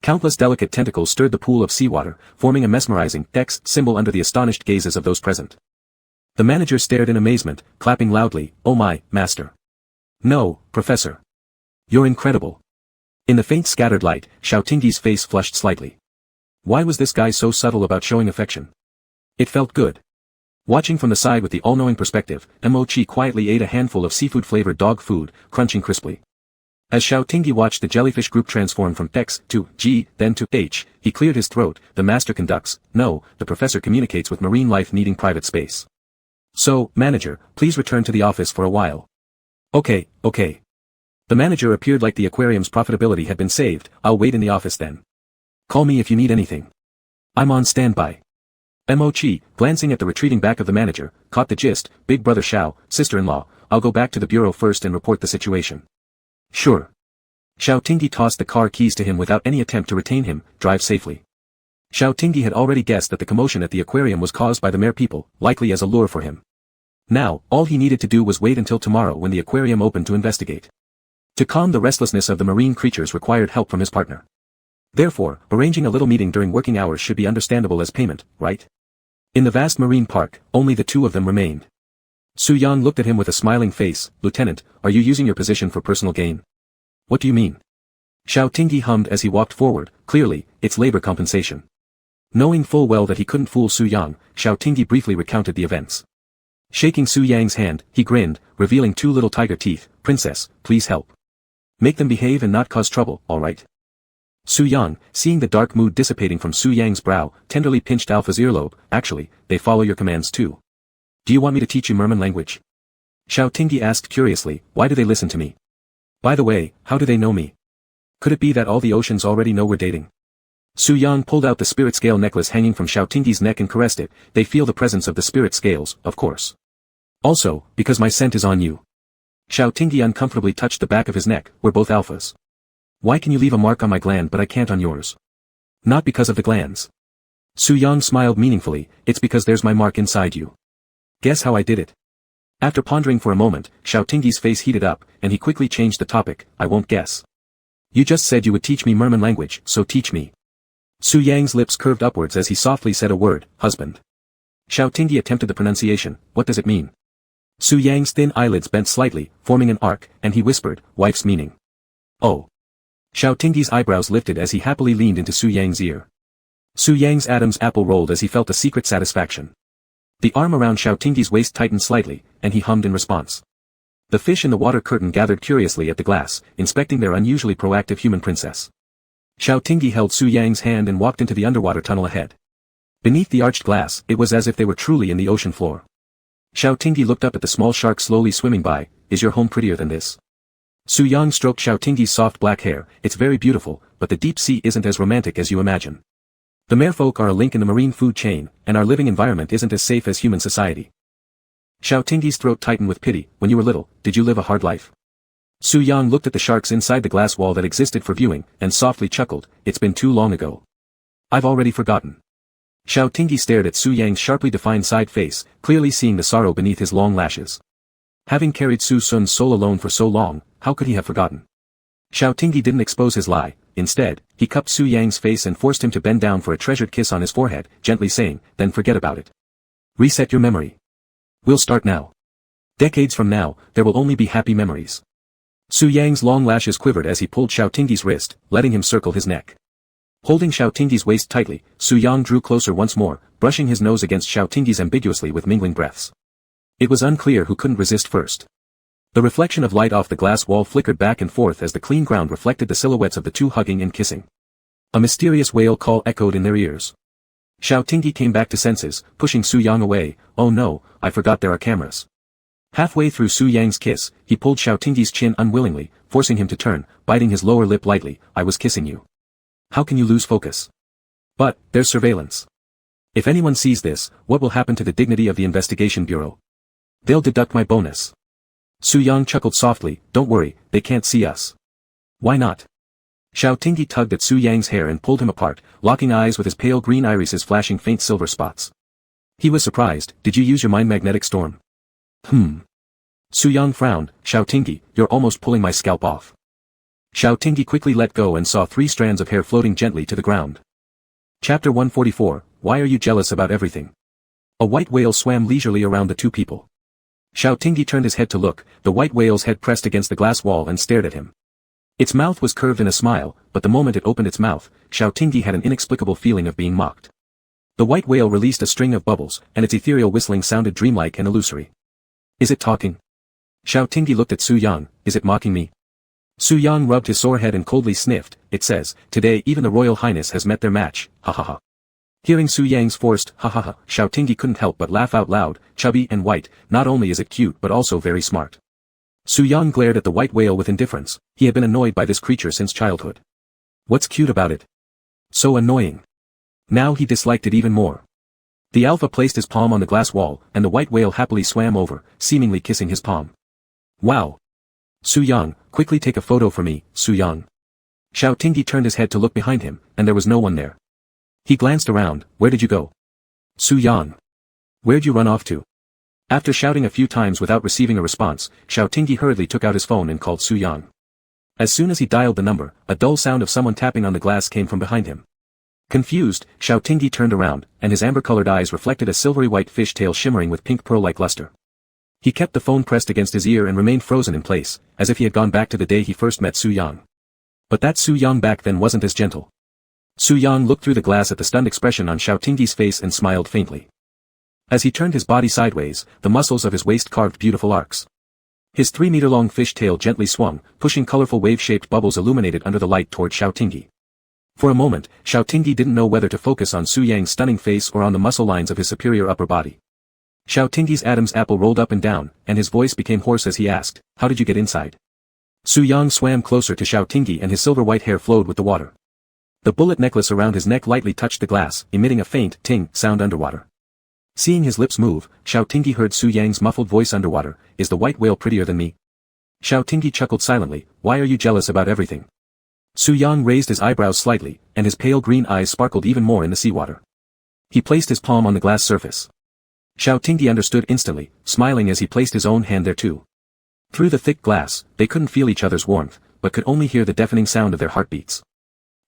Countless delicate tentacles stirred the pool of seawater, forming a mesmerizing X symbol under the astonished gazes of those present. The manager stared in amazement, clapping loudly, "Oh my, master. No, professor. You're incredible." In the faint scattered light, Xiaotingyi's face flushed slightly. Why was this guy so subtle about showing affection? It felt good. Watching from the side with the all-knowing perspective, Mo-chi quietly ate a handful of seafood-flavored dog food, crunching crisply. As Xiaotingyi watched the jellyfish group transform from X to G, then to H, he cleared his throat. The master conducts, no, the professor communicates with marine life needing private space. So, manager, please return to the office for a while. Okay. The manager appeared like the aquarium's profitability had been saved. I'll wait in the office then. Call me if you need anything. I'm on standby. Mo-chi, glancing at the retreating back of the manager, caught the gist. Big brother Xiao, sister-in-law, I'll go back to the bureau first and report the situation. Sure. Xiaotingyi tossed the car keys to him without any attempt to retain him. Drive safely. Xiaotingyi had already guessed that the commotion at the aquarium was caused by the mere people, likely as a lure for him. Now, all he needed to do was wait until tomorrow when the aquarium opened to investigate. To calm the restlessness of the marine creatures required help from his partner. Therefore, arranging a little meeting during working hours should be understandable as payment, right? In the vast marine park, only the two of them remained. Su Yang looked at him with a smiling face. Lieutenant, are you using your position for personal gain? What do you mean? Xiaotingyi hummed as he walked forward. Clearly, it's labor compensation. Knowing full well that he couldn't fool Su Yang, Xiaotingyi briefly recounted the events. Shaking Su Yang's hand, he grinned, revealing two little tiger teeth. Princess, please help. Make them behave and not cause trouble, alright? Su Yang, seeing the dark mood dissipating from Su Yang's brow, tenderly pinched Alpha's earlobe. Actually, they follow your commands too. Do you want me to teach you merman language? Xiaotingyi asked curiously. Why do they listen to me? By the way, how do they know me? Could it be that all the oceans already know we're dating? Su Yang pulled out the spirit scale necklace hanging from Xiaotingyi's neck and caressed it. They feel the presence of the spirit scales, of course. Also, because my scent is on you. Xiaotingyi uncomfortably touched the back of his neck. We're both alphas. Why can you leave a mark on my gland but I can't on yours? Not because of the glands. Su Yang smiled meaningfully. It's because there's my mark inside you. Guess how I did it? After pondering for a moment, Xiaotingyi's face heated up, and he quickly changed the topic. I won't guess. You just said you would teach me merman language, so teach me. Su Yang's lips curved upwards as he softly said a word, husband. Xiaotingyi attempted the pronunciation. What does it mean? Su Yang's thin eyelids bent slightly, forming an arc, and he whispered, wife's meaning. Oh. Xiaotingyi's eyebrows lifted as he happily leaned into Su Yang's ear. Su Yang's Adam's apple rolled as he felt a secret satisfaction. The arm around Xiaotingyi's waist tightened slightly, and he hummed in response. The fish in the water curtain gathered curiously at the glass, inspecting their unusually proactive human princess. Xiaotingyi held Su Yang's hand and walked into the underwater tunnel ahead. Beneath the arched glass, it was as if they were truly in the ocean floor. Xiaotingyi looked up at the small shark slowly swimming by. Is your home prettier than this? Su Yang stroked Xiaotingyi's soft black hair. It's very beautiful, but the deep sea isn't as romantic as you imagine. The merfolk are a link in the marine food chain, and our living environment isn't as safe as human society. Xiaotingyi's throat tightened with pity. When you were little, did you live a hard life? Su Yang looked at the sharks inside the glass wall that existed for viewing, and softly chuckled. It's been too long ago. I've already forgotten. Xiaotingyi stared at Su Yang's sharply defined side face, clearly seeing the sorrow beneath his long lashes. Having carried Su Sun's soul alone for so long, how could he have forgotten? Xiaotingyi didn't expose his lie. Instead, he cupped Su Yang's face and forced him to bend down for a treasured kiss on his forehead, gently saying, then forget about it. Reset your memory. We'll start now. Decades from now, there will only be happy memories. Su Yang's long lashes quivered as he pulled Xiaotingyi's wrist, letting him circle his neck. Holding Xiaotingyi's waist tightly, Su Yang drew closer once more, brushing his nose against Xiaotingyi's ambiguously with mingling breaths. It was unclear who couldn't resist first. The reflection of light off the glass wall flickered back and forth as the clean ground reflected the silhouettes of the two hugging and kissing. A mysterious whale call echoed in their ears. Xiaotingyi came back to senses, pushing Su Yang away. Oh no, I forgot there are cameras. Halfway through Su Yang's kiss, he pulled Xiaotingyi's chin unwillingly, forcing him to turn, biting his lower lip lightly. I was kissing you. How can you lose focus? But, there's surveillance. If anyone sees this, what will happen to the dignity of the investigation bureau? They'll deduct my bonus. Su Yang chuckled softly. Don't worry, they can't see us. Why not? Xiaotingyi tugged at Su Yang's hair and pulled him apart, locking eyes with his pale green irises flashing faint silver spots. He was surprised. Did you use your mind magnetic storm? Su Yang frowned. Xiaotingyi, you're almost pulling my scalp off. Xiao Tingyi quickly let go and saw 3 strands of hair floating gently to the ground. Chapter 144, Why are you jealous about everything? A white whale swam leisurely around the 2 people. Xiao Tingyi turned his head to look, the white whale's head pressed against the glass wall and stared at him. Its mouth was curved in a smile, but the moment it opened its mouth, Xiao Tingyi had an inexplicable feeling of being mocked. The white whale released a string of bubbles, and its ethereal whistling sounded dreamlike and illusory. Is it talking? Xiao Tingyi looked at Su Yang, is it mocking me? Su Yang rubbed his sore head and coldly sniffed, it says, today even the Royal Highness has met their match, ha ha ha. Hearing Su Yang's forced, ha ha ha, Xiao Tingyi couldn't help but laugh out loud, chubby and white, not only is it cute but also very smart. Su Yang glared at the white whale with indifference, he had been annoyed by this creature since childhood. What's cute about it? So annoying. Now he disliked it even more. The alpha placed his palm on the glass wall, and the white whale happily swam over, seemingly kissing his palm. Wow. Su Yang, quickly take a photo for me, Su Yang. Xiao Tingyi turned his head to look behind him, and there was no one there. He glanced around, where did you go? Su Yang. Where'd you run off to? After shouting a few times without receiving a response, Xiao Tingyi hurriedly took out his phone and called Su Yang. As soon as he dialed the number, a dull sound of someone tapping on the glass came from behind him. Confused, Xiao Tingyi turned around, and his amber-colored eyes reflected a silvery white fish tail shimmering with pink pearl-like luster. He kept the phone pressed against his ear and remained frozen in place, as if he had gone back to the day he first met Su Yang. But that Su Yang back then wasn't as gentle. Su Yang looked through the glass at the stunned expression on Xiao Tingyi's face and smiled faintly. As he turned his body sideways, the muscles of his waist carved beautiful arcs. His 3-meter-long fish tail gently swung, pushing colorful wave-shaped bubbles illuminated under the light toward Xiao Tingyi. For a moment, Xiao Tingyi didn't know whether to focus on Su Yang's stunning face or on the muscle lines of his superior upper body. Xiao Tingyi's Adam's apple rolled up and down, and his voice became hoarse as he asked, how did you get inside? Su Yang swam closer to Xiao Tingyi and his silver white hair flowed with the water. The bullet necklace around his neck lightly touched the glass, emitting a faint ting sound underwater. Seeing his lips move, Xiao Tingyi heard Su Yang's muffled voice underwater, is the white whale prettier than me? Xiao Tingyi chuckled silently, why are you jealous about everything? Su Yang raised his eyebrows slightly, and his pale green eyes sparkled even more in the seawater. He placed his palm on the glass surface. Xiao Tingyi understood instantly, smiling as he placed his own hand there too. Through the thick glass, they couldn't feel each other's warmth, but could only hear the deafening sound of their heartbeats.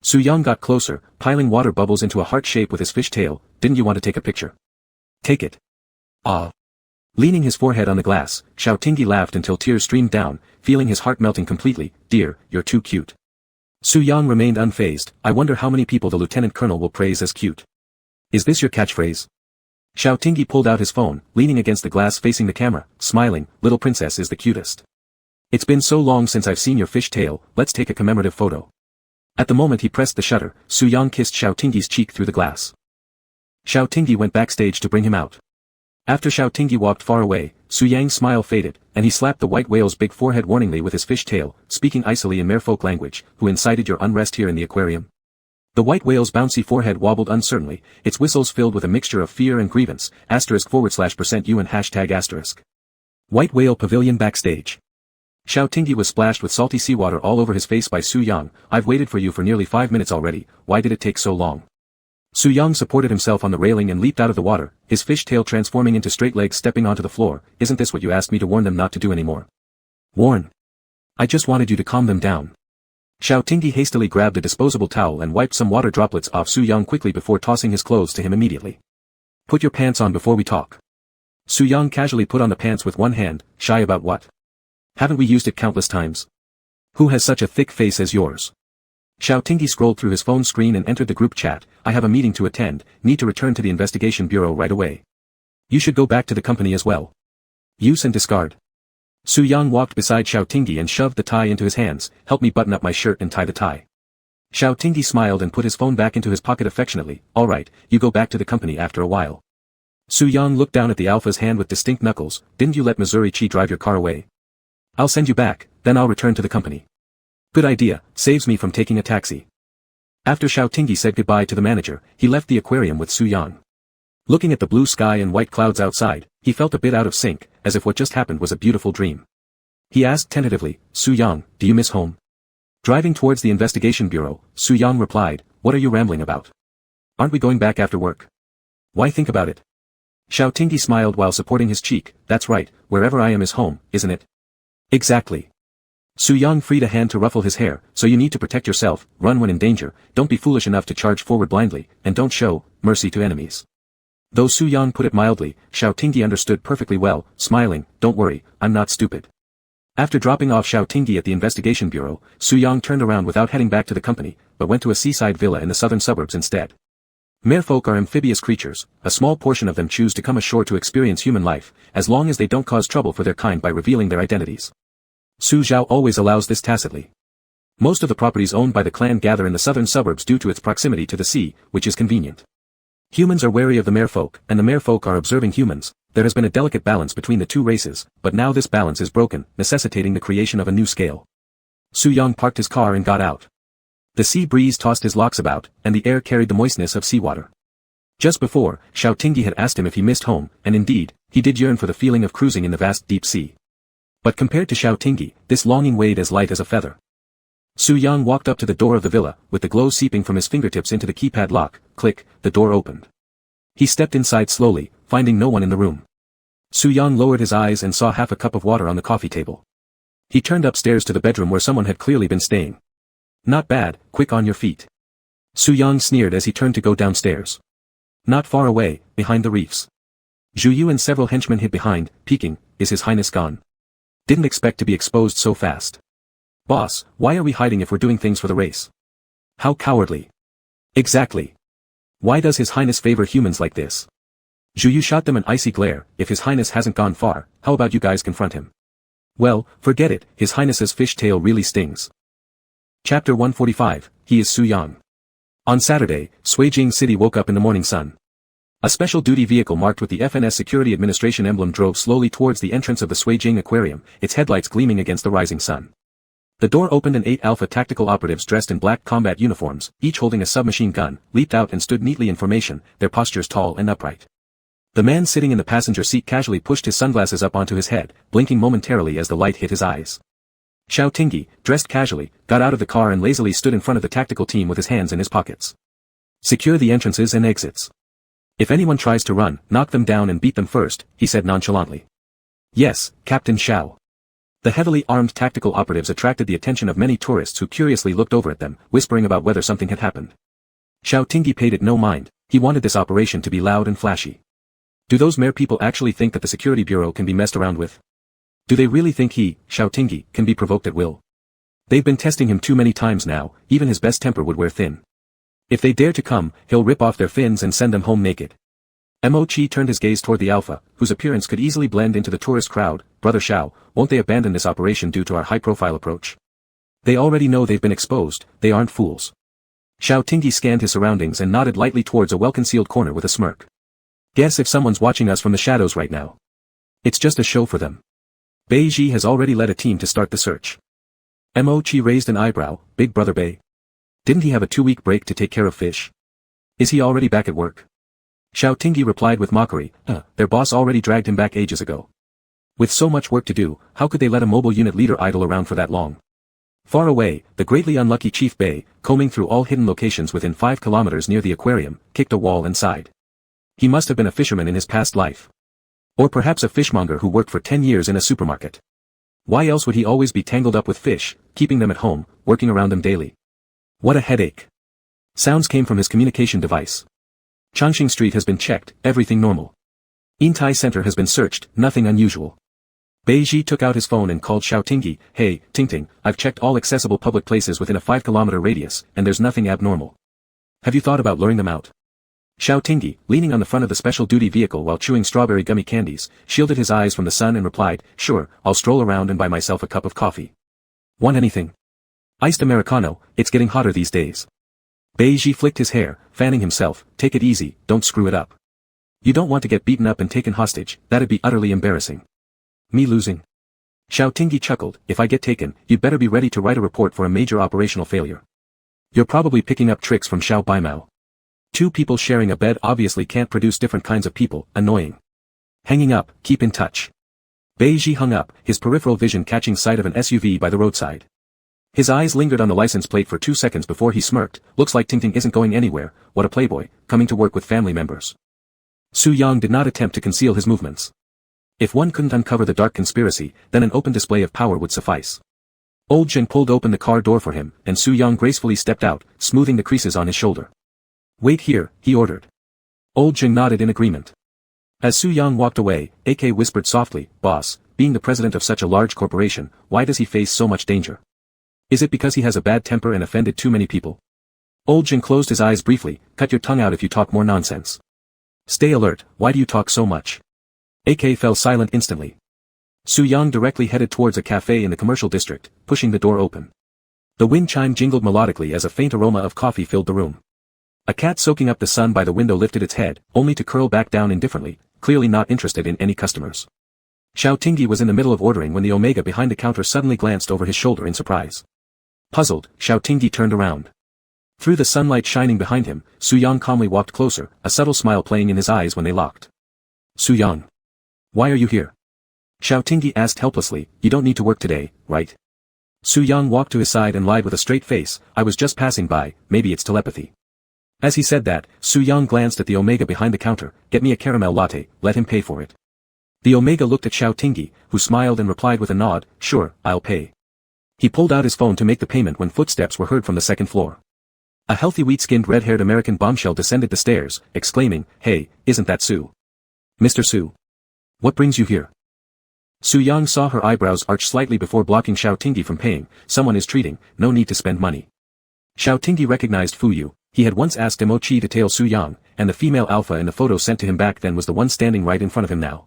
Su Yang got closer, piling water bubbles into a heart shape with his fish tail, didn't you want to take a picture? Take it. Ah. Leaning his forehead on the glass, Xiao Tingyi laughed until tears streamed down, feeling his heart melting completely, dear, you're too cute. Su Yang remained unfazed, I wonder how many people the lieutenant colonel will praise as cute. Is this your catchphrase? Xiao Tingyi pulled out his phone, leaning against the glass facing the camera, smiling, little princess is the cutest. It's been so long since I've seen your fish tail, let's take a commemorative photo. At the moment he pressed the shutter, Su Yang kissed Xiao Tingyi's cheek through the glass. Xiao Tingyi went backstage to bring him out. After Xiao Tingyi walked far away, Su Yang's smile faded, and he slapped the white whale's big forehead warningly with his fish tail, speaking icily in merfolk language, who incited your unrest here in the aquarium? The white whale's bouncy forehead wobbled uncertainly, its whistles filled with a mixture of fear and grievance, */%U and #*. White whale pavilion backstage. Xiao Tingyi was splashed with salty seawater all over his face by Su Yang, I've waited for you for nearly 5 minutes already, why did it take so long? Su Yang supported himself on the railing and leaped out of the water, his fish tail transforming into straight legs stepping onto the floor, isn't this what you asked me to warn them not to do anymore? Warn? I just wanted you to calm them down. Xiao Tingyi hastily grabbed a disposable towel and wiped some water droplets off Su Yang quickly before tossing his clothes to him immediately. Put your pants on before we talk. Su Yang casually put on the pants with one hand, shy about what? Haven't we used it countless times? Who has such a thick face as yours? Xiao Tingyi scrolled through his phone screen and entered the group chat, I have a meeting to attend, need to return to the investigation bureau right away. You should go back to the company as well. Use and discard. Su Yang walked beside Xiao Tingyi and shoved the tie into his hands, help me button up my shirt and tie the tie. Xiao Tingyi smiled and put his phone back into his pocket affectionately, alright, you go back to the company after a while. Su Yang looked down at the alpha's hand with distinct knuckles, didn't you let Missouri Chi drive your car away? I'll send you back, then I'll return to the company. Good idea, saves me from taking a taxi. After Xiao Tingyi said goodbye to the manager, he left the aquarium with Su Yang. Looking at the blue sky and white clouds outside, he felt a bit out of sync, as if what just happened was a beautiful dream. He asked tentatively, Su Yang, do you miss home? Driving towards the investigation bureau, Su Yang replied, what are you rambling about? Aren't we going back after work? Why think about it? Xiao Tingyi smiled while supporting his cheek, that's right, wherever I am is home, isn't it? Exactly. Su Yang freed a hand to ruffle his hair. So you need to protect yourself, run when in danger, don't be foolish enough to charge forward blindly, and don't show mercy to enemies. Though Su Yang put it mildly, Xiao Tingyi understood perfectly well, smiling, don't worry, I'm not stupid. After dropping off Xiao Tingyi at the investigation bureau, Su Yang turned around without heading back to the company, but went to a seaside villa in the southern suburbs instead. Merfolk are amphibious creatures, a small portion of them choose to come ashore to experience human life, as long as they don't cause trouble for their kind by revealing their identities. Su Zhao always allows this tacitly. Most of the properties owned by the clan gather in the southern suburbs due to its proximity to the sea, which is convenient. Humans are wary of the merfolk, and the merfolk are observing humans. There has been a delicate balance between the two races, but now this balance is broken, necessitating the creation of a new scale. Su Yang parked his car and got out. The sea breeze tossed his locks about, and the air carried the moistness of seawater. Just before, Xiao Tingyi had asked him if he missed home, and indeed, he did yearn for the feeling of cruising in the vast deep sea. But compared to Xiao Tingyi, this longing weighed as light as a feather. Su Yang walked up to the door of the villa, with the glow seeping from his fingertips into the keypad lock. Click, the door opened. He stepped inside slowly, finding no one in the room. Su Yang lowered his eyes and saw half a cup of water on the coffee table. He turned upstairs to the bedroom where someone had clearly been staying. Not bad, quick on your feet. Su Yang sneered as he turned to go downstairs. Not far away, behind the reefs. Zhu Yu and several henchmen hid behind, peeking. Is His Highness gone? Didn't expect to be exposed so fast. Boss, why are we hiding if we're doing things for the race? How cowardly. Exactly. Why does His Highness favor humans like this? Zhu Yu shot them an icy glare. If His Highness hasn't gone far, how about you guys confront him? Well, forget it, His Highness's fishtail really stings. Chapter 145, He is Su Yang. On Saturday, Suijing City woke up in the morning sun. A special duty vehicle marked with the FNS Security Administration emblem drove slowly towards the entrance of the Suijing Aquarium, its headlights gleaming against the rising sun. The door opened and 8 Alpha tactical operatives dressed in black combat uniforms, each holding a submachine gun, leaped out and stood neatly in formation, their postures tall and upright. The man sitting in the passenger seat casually pushed his sunglasses up onto his head, blinking momentarily as the light hit his eyes. Xiao Tingyi, dressed casually, got out of the car and lazily stood in front of the tactical team with his hands in his pockets. Secure the entrances and exits. If anyone tries to run, knock them down and beat them first, he said nonchalantly. Yes, Captain Xiao. The heavily armed tactical operatives attracted the attention of many tourists who curiously looked over at them, whispering about whether something had happened. Xiao Tingyi paid it no mind, he wanted this operation to be loud and flashy. Do those mere people actually think that the security bureau can be messed around with? Do they really think he, Xiao Tingyi, can be provoked at will? They've been testing him too many times now, even his best temper would wear thin. If they dare to come, he'll rip off their fins and send them home naked. Mo Chi turned his gaze toward the Alpha, whose appearance could easily blend into the tourist crowd. Brother Xiao, won't they abandon this operation due to our high-profile approach? They already know they've been exposed, they aren't fools. Xiao Tingyi scanned his surroundings and nodded lightly towards a well-concealed corner with a smirk. Guess if someone's watching us from the shadows right now. It's just a show for them. Bei Ji has already led a team to start the search. Mo Chi raised an eyebrow. Big brother Bei. Didn't he have a 2-week break to take care of fish? Is he already back at work? Xiao Tingyi replied with mockery, their boss already dragged him back ages ago. With so much work to do, how could they let a mobile unit leader idle around for that long? Far away, the greatly unlucky Chief Bei, combing through all hidden locations within 5 kilometers near the aquarium, kicked a wall and sighed. He must have been a fisherman in his past life. Or perhaps a fishmonger who worked for 10 years in a supermarket. Why else would he always be tangled up with fish, keeping them at home, working around them daily? What a headache. Sounds came from his communication device. Changxing Street has been checked, everything normal. Yintai Center has been searched, nothing unusual. Bei Ji took out his phone and called Xiao Tingyi. Hey, Tingting, I've checked all accessible public places within a 5-kilometer radius, and there's nothing abnormal. Have you thought about luring them out? Xiao Tingyi, leaning on the front of the special duty vehicle while chewing strawberry gummy candies, shielded his eyes from the sun and replied, sure, I'll stroll around and buy myself a cup of coffee. Want anything? Iced Americano, it's getting hotter these days. Bei Ji flicked his hair, fanning himself. Take it easy, don't screw it up. You don't want to get beaten up and taken hostage, that'd be utterly embarrassing. Me losing? Xiao Tingyi chuckled. If I get taken, you'd better be ready to write a report for a major operational failure. You're probably picking up tricks from Xiao Beimo. 2 people sharing a bed obviously can't produce different kinds of people, annoying. Hanging up, keep in touch. Bei Ji hung up, his peripheral vision catching sight of an SUV by the roadside. His eyes lingered on the license plate for 2 seconds before he smirked. Looks like Tingting isn't going anywhere, what a playboy, coming to work with family members. Su Yang did not attempt to conceal his movements. If one couldn't uncover the dark conspiracy, then an open display of power would suffice. Old Jin pulled open the car door for him, and Su Yang gracefully stepped out, smoothing the creases on his shoulder. "Wait here," he ordered. Old Jin nodded in agreement. As Su Yang walked away, AK whispered softly, "Boss, being the president of such a large corporation, why does he face so much danger? Is it because he has a bad temper and offended too many people?" Old Jin closed his eyes briefly. "Cut your tongue out if you talk more nonsense. Stay alert, why do you talk so much?" AK fell silent instantly. Su Yang directly headed towards a cafe in the commercial district, pushing the door open. The wind chime jingled melodically as a faint aroma of coffee filled the room. A cat soaking up the sun by the window lifted its head, only to curl back down indifferently, clearly not interested in any customers. Xiao Tingyi was in the middle of ordering when the Omega behind the counter suddenly glanced over his shoulder in surprise. Puzzled, Xiao Tingyi turned around. Through the sunlight shining behind him, Su Yang calmly walked closer, a subtle smile playing in his eyes when they locked. "Su Yang. Why are you here?" Xiao Tingyi asked helplessly. "You don't need to work today, right?" Su Yang walked to his side and lied with a straight face, "I was just passing by, maybe it's telepathy." As he said that, Su Yang glanced at the Omega behind the counter. "Get me a caramel latte, let him pay for it." The Omega looked at Xiao Tingyi, who smiled and replied with a nod, "Sure, I'll pay." He pulled out his phone to make the payment when footsteps were heard from the second floor. A healthy wheat-skinned red-haired American bombshell descended the stairs, exclaiming, "Hey, isn't that Su? Mr. Su? What brings you here?" Su Yang saw her eyebrows arch slightly before blocking Xiao Tingyi from paying. "Someone is treating, no need to spend money." Xiao Tingyi recognized Fu Yu. He had once asked Mo Chi to tail Su Yang, and the female alpha in the photo sent to him back then was the one standing right in front of him now.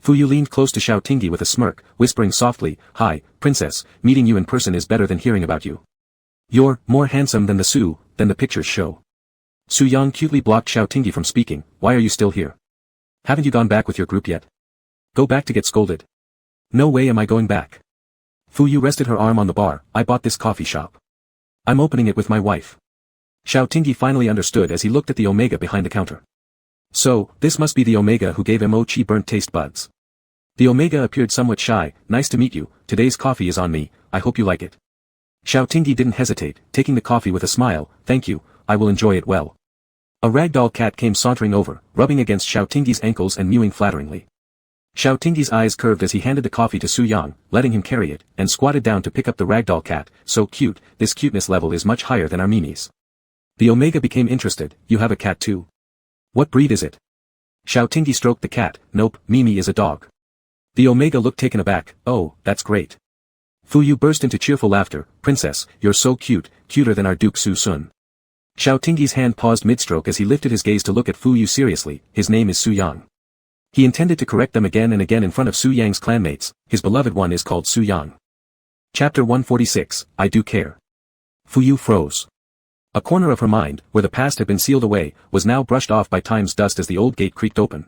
Fu Yu leaned close to Xiao Tingyi with a smirk, whispering softly, "Hi, princess, meeting you in person is better than hearing about you. You're more handsome than the pictures show." Su Yang cutely blocked Xiao Tingyi from speaking. "Why are you still here? Haven't you gone back with your group yet? Go back to get scolded." "No way am I going back." Fu Yu rested her arm on the bar. "I bought this coffee shop. I'm opening it with my wife." Xiao Tingyi finally understood as he looked at the Omega behind the counter. "So, this must be the Omega who gave Mo Chi burnt taste buds." The Omega appeared somewhat shy. "Nice to meet you, today's coffee is on me, I hope you like it." Xiao Tingyi didn't hesitate, taking the coffee with a smile. "Thank you, I will enjoy it well." A ragdoll cat came sauntering over, rubbing against Xiao Tingyi's ankles and mewing flatteringly. Xiao Tingyi's eyes curved as he handed the coffee to Su Yang, letting him carry it, and squatted down to pick up the ragdoll cat. "So cute, this cuteness level is much higher than our Mimi's." The Omega became interested. "You have a cat too? What breed is it?" Xiao Tingyi stroked the cat. "Nope, Mimi is a dog." The Omega looked taken aback. "Oh, that's great." Fu Yu burst into cheerful laughter. "Princess, you're so cute, cuter than our Duke Su Sun." Xiao Tingyi's hand paused mid-stroke as he lifted his gaze to look at Fu Yu seriously. "His name is Su Yang." He intended to correct them again and again in front of Su Yang's clanmates. "His beloved one is called Su Yang." Chapter 146, I Do Care. Fu Yu froze. A corner of her mind, where the past had been sealed away, was now brushed off by time's dust as the old gate creaked open.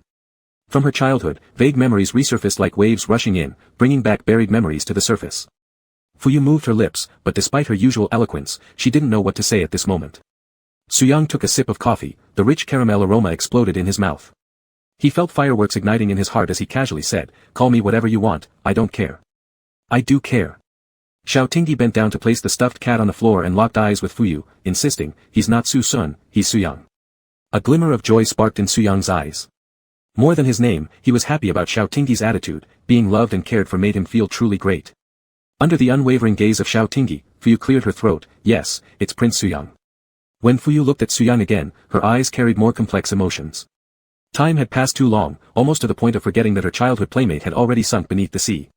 From her childhood, vague memories resurfaced like waves rushing in, bringing back buried memories to the surface. Fu Yu moved her lips, but despite her usual eloquence, she didn't know what to say at this moment. Su Yang took a sip of coffee, the rich caramel aroma exploded in his mouth. He felt fireworks igniting in his heart as he casually said, "Call me whatever you want, I don't care." "I do care." Xiao Tingyi bent down to place the stuffed cat on the floor and locked eyes with Fu Yu, insisting, "He's not Su Sun, he's Su Yang." A glimmer of joy sparked in Su Yang's eyes. More than his name, he was happy about Xiao Tingyi's attitude. Being loved and cared for made him feel truly great. Under the unwavering gaze of Xiao Tingyi, Fu Yu cleared her throat. "Yes, it's Prince Su Yang." When Fu Yu looked at Su Yang again, her eyes carried more complex emotions. Time had passed too long, almost to the point of forgetting that her childhood playmate had already sunk beneath the sea.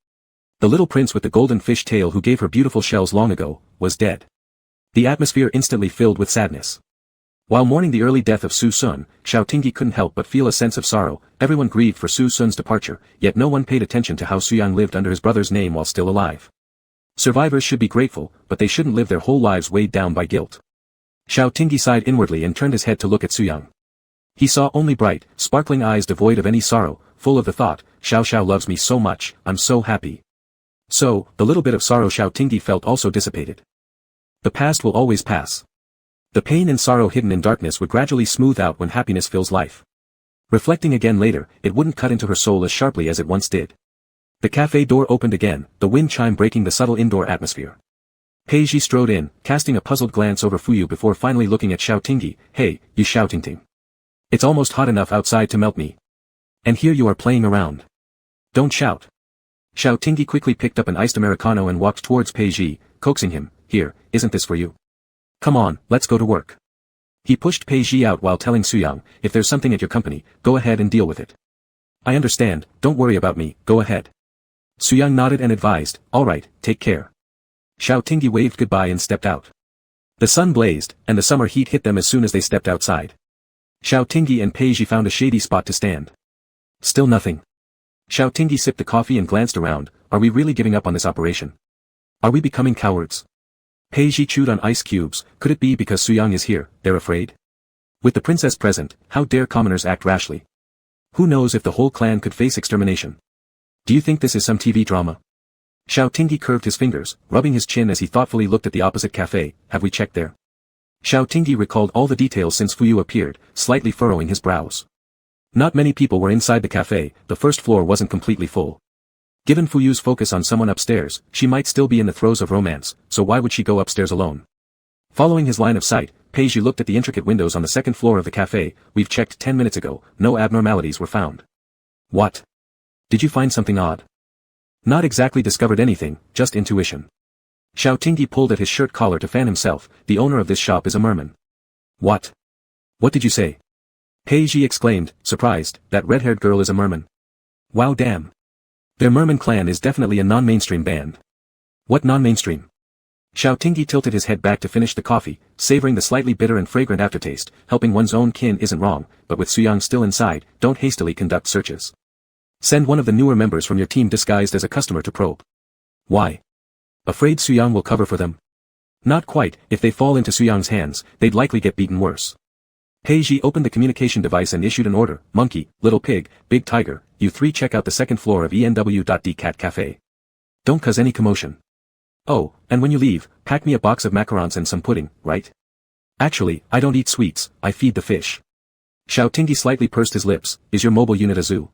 The little prince with the golden fish tail who gave her beautiful shells long ago, was dead. The atmosphere instantly filled with sadness. While mourning the early death of Su Sun, Xiao Tingyi couldn't help but feel a sense of sorrow. Everyone grieved for Su Sun's departure, yet no one paid attention to how Su Yang lived under his brother's name while still alive. Survivors should be grateful, but they shouldn't live their whole lives weighed down by guilt. Xiao Tingyi sighed inwardly and turned his head to look at Su Yang. He saw only bright, sparkling eyes devoid of any sorrow, full of the thought, "Xiao Xiao loves me so much, I'm so happy." So, the little bit of sorrow Xiao Tingyi felt also dissipated. The past will always pass. The pain and sorrow hidden in darkness would gradually smooth out when happiness fills life. Reflecting again later, it wouldn't cut into her soul as sharply as it once did. The cafe door opened again, the wind chime breaking the subtle indoor atmosphere. Peiji strode in, casting a puzzled glance over Fu Yu before finally looking at Xiao Tingyi. "Hey, you Xiao Tingting. It's almost hot enough outside to melt me. And here you are playing around. Don't shout." Xiao Tingyi quickly picked up an iced Americano and walked towards Pei Ji, coaxing him, "Here, isn't this for you? Come on, let's go to work." He pushed Pei Ji out while telling Suyang, "If there's something at your company, go ahead and deal with it." "I understand, don't worry about me, go ahead." Suyang nodded and advised, "All right, take care." Xiao Tingyi waved goodbye and stepped out. The sun blazed, and the summer heat hit them as soon as they stepped outside. Xiao Tingyi and Pei Ji found a shady spot to stand. Still nothing. Xiao Tingyi sipped the coffee and glanced around. Are we really giving up on this operation? Are we becoming cowards? Pei Ji chewed on ice cubes. Could it be because Suyang is here, they're afraid? With the princess present, how dare commoners act rashly? Who knows if the whole clan could face extermination? Do you think this is some TV drama? Xiao Tingyi curved his fingers, rubbing his chin as he thoughtfully looked at the opposite cafe. Have we checked there? Xiao Tingyi recalled all the details since Fuyu appeared, slightly furrowing his brows. Not many people were inside the cafe, the first floor wasn't completely full. Given Fuyu's focus on someone upstairs, she might still be in the throes of romance, so why would she go upstairs alone? Following his line of sight, Pei Ji looked at the intricate windows on the second floor of the cafe. We've checked 10 minutes ago, no abnormalities were found. What? Did you find something odd? Not exactly discovered anything, just intuition. Xiao Tingyi pulled at his shirt collar to fan himself. The owner of this shop is a merman. What? What did you say? Pei Ji exclaimed, surprised. That red-haired girl is a merman. Wow, damn. Their merman clan is definitely a non-mainstream band. What non-mainstream? Xiao Tingyi tilted his head back to finish the coffee, savoring the slightly bitter and fragrant aftertaste. Helping one's own kin isn't wrong, but with Suyang still inside, don't hastily conduct searches. Send one of the newer members from your team disguised as a customer to probe. Why? Afraid Suyang will cover for them? Not quite. If they fall into Suyang's hands, they'd likely get beaten worse. Pei Ji opened the communication device and issued an order. Monkey, little pig, big tiger, you three check out the second floor of ENW.D Cat Cafe. Don't cause any commotion. Oh, and when you leave, pack me a box of macarons and some pudding, right? Actually, I don't eat sweets, I feed the fish. Xiao Tingyi slightly pursed his lips. Is your mobile unit a zoo?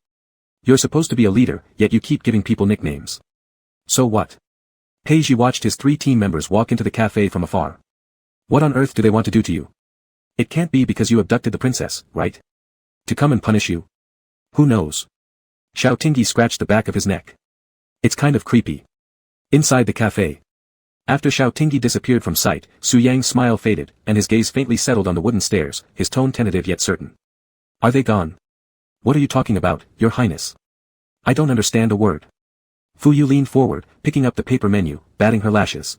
You're supposed to be a leader, yet you keep giving people nicknames. So what? Pei Ji watched his 3 team members walk into the cafe from afar. What on earth do they want to do to you? It can't be because you abducted the princess, right? To come and punish you? Who knows? Xiao Tingyi scratched the back of his neck. It's kind of creepy. Inside the cafe. After Xiao Tingyi disappeared from sight, Su Yang's smile faded, and his gaze faintly settled on the wooden stairs, his tone tentative yet certain. Are they gone? What are you talking about, Your Highness? I don't understand a word. Fuyu leaned forward, picking up the paper menu, batting her lashes.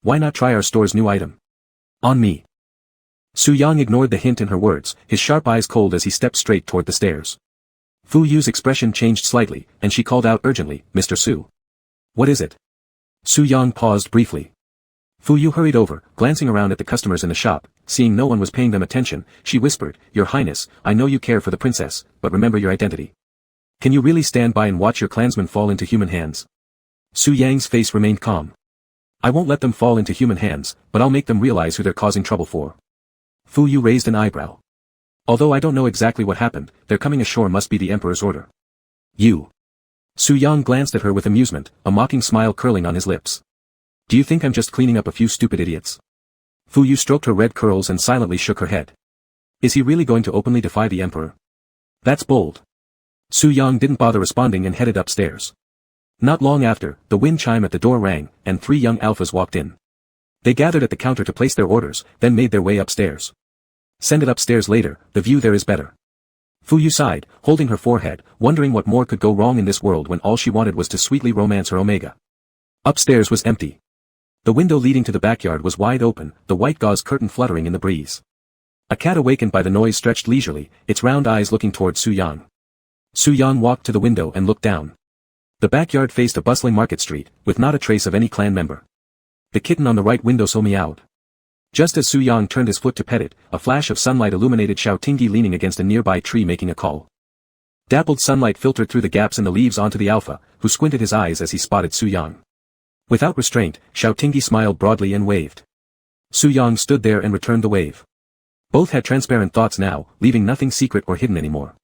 Why not try our store's new item? On me. Su Yang ignored the hint in her words, his sharp eyes cold as he stepped straight toward the stairs. Fuyu's expression changed slightly, and she called out urgently, Mr. Su. What is it? Su Yang paused briefly. Fuyu hurried over, glancing around at the customers in the shop. Seeing no one was paying them attention, she whispered, Your Highness, I know you care for the princess, but remember your identity. Can you really stand by and watch your clansmen fall into human hands? Su Yang's face remained calm. I won't let them fall into human hands, but I'll make them realize who they're causing trouble for. Fuyu raised an eyebrow. Although I don't know exactly what happened, their coming ashore must be the Emperor's order. You. Su Yang glanced at her with amusement, a mocking smile curling on his lips. Do you think I'm just cleaning up a few stupid idiots? Fuyu stroked her red curls and silently shook her head. Is he really going to openly defy the Emperor? That's bold. Su Yang didn't bother responding and headed upstairs. Not long after, the wind chime at the door rang, and 3 young alphas walked in. They gathered at the counter to place their orders, then made their way upstairs. Send it upstairs later, the view there is better. Fuyu sighed, holding her forehead, wondering what more could go wrong in this world when all she wanted was to sweetly romance her Omega. Upstairs was empty. The window leading to the backyard was wide open, the white gauze curtain fluttering in the breeze. A cat awakened by the noise stretched leisurely, its round eyes looking toward Su Yang. Su Yang walked to the window and looked down. The backyard faced a bustling market street, with not a trace of any clan member. The kitten on the right windowsill meowed. Just as Su Yang turned his foot to pet it, a flash of sunlight illuminated Xiao Tingyi leaning against a nearby tree making a call. Dappled sunlight filtered through the gaps in the leaves onto the alpha, who squinted his eyes as he spotted Su Yang. Without restraint, Xiao Tingyi smiled broadly and waved. Su Yang stood there and returned the wave. Both had transparent thoughts now, leaving nothing secret or hidden anymore.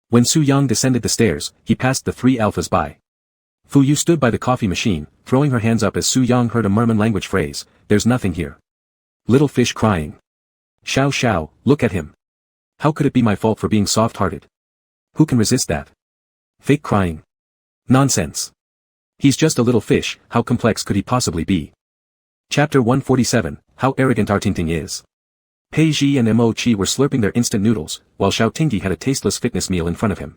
When Su Yang descended the stairs, he passed the 3 alphas by. Fuyu stood by the coffee machine, throwing her hands up as Su Yang heard a merman language phrase, there's nothing here. Little fish crying. Xiao Xiao, look at him. How could it be my fault for being soft-hearted? Who can resist that? Fake crying. Nonsense. He's just a little fish, how complex could he possibly be? Chapter 147, How Arrogant Artingting Is. Pei Ji and Mo Chi were slurping their instant noodles, while Xiao Tingyi had a tasteless fitness meal in front of him.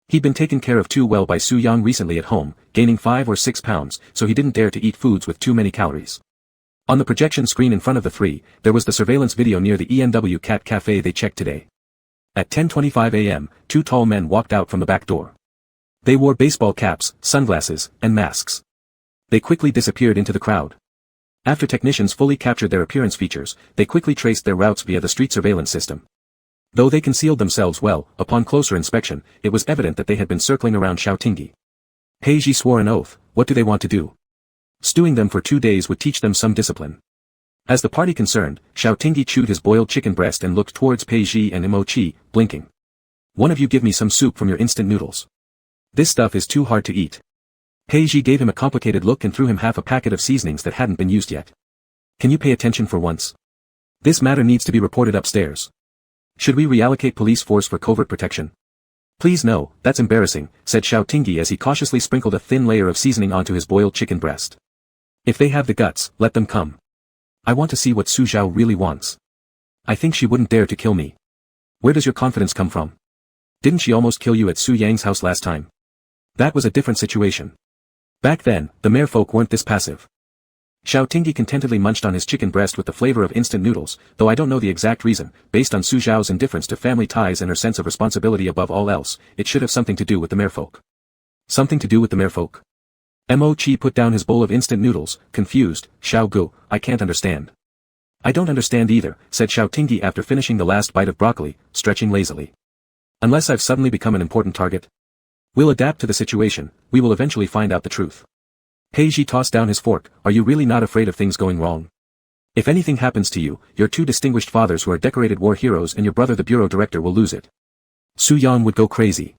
He'd been taken care of too well by Su Yang recently at home, gaining 5 or 6 pounds, so he didn't dare to eat foods with too many calories. On the projection screen in front of the three, there was the surveillance video near the ENW Cat Cafe they checked today. At 10:25 a.m., 2 tall men walked out from the back door. They wore baseball caps, sunglasses, and masks. They quickly disappeared into the crowd. After technicians fully captured their appearance features, they quickly traced their routes via the street surveillance system. Though they concealed themselves well, upon closer inspection, it was evident that they had been circling around Xiao Tingyi. Pei Ji swore an oath. What do they want to do? Stewing them for 2 days would teach them some discipline. As the party concerned, Xiao Tingyi chewed his boiled chicken breast and looked towards Pei Ji and Mo Chi, blinking. One of you give me some soup from your instant noodles. This stuff is too hard to eat. Pei Ji gave him a complicated look and threw him half a packet of seasonings that hadn't been used yet. Can you pay attention for once? This matter needs to be reported upstairs. Should we reallocate police force for covert protection? Please no, that's embarrassing, said Xiao Tingyi as he cautiously sprinkled a thin layer of seasoning onto his boiled chicken breast. If they have the guts, let them come. I want to see what Su Zhao really wants. I think she wouldn't dare to kill me. Where does your confidence come from? Didn't she almost kill you at Su Yang's house last time? That was a different situation. Back then, the merfolk weren't this passive. Xiao Tingyi contentedly munched on his chicken breast with the flavor of instant noodles, though I don't know the exact reason. Based on Su Zhao's indifference to family ties and her sense of responsibility above all else, it should have something to do with the merfolk. Something to do with the merfolk? Mo Chi put down his bowl of instant noodles, confused. Xiao Gu, I can't understand. I don't understand either, said Xiao Tingyi after finishing the last bite of broccoli, stretching lazily. Unless I've suddenly become an important target. We'll adapt to the situation, we will eventually find out the truth. Pei Ji tossed down his fork. Are you really not afraid of things going wrong? If anything happens to you, your 2 distinguished fathers who are decorated war heroes and your brother the bureau director will lose it. Su Yan would go crazy.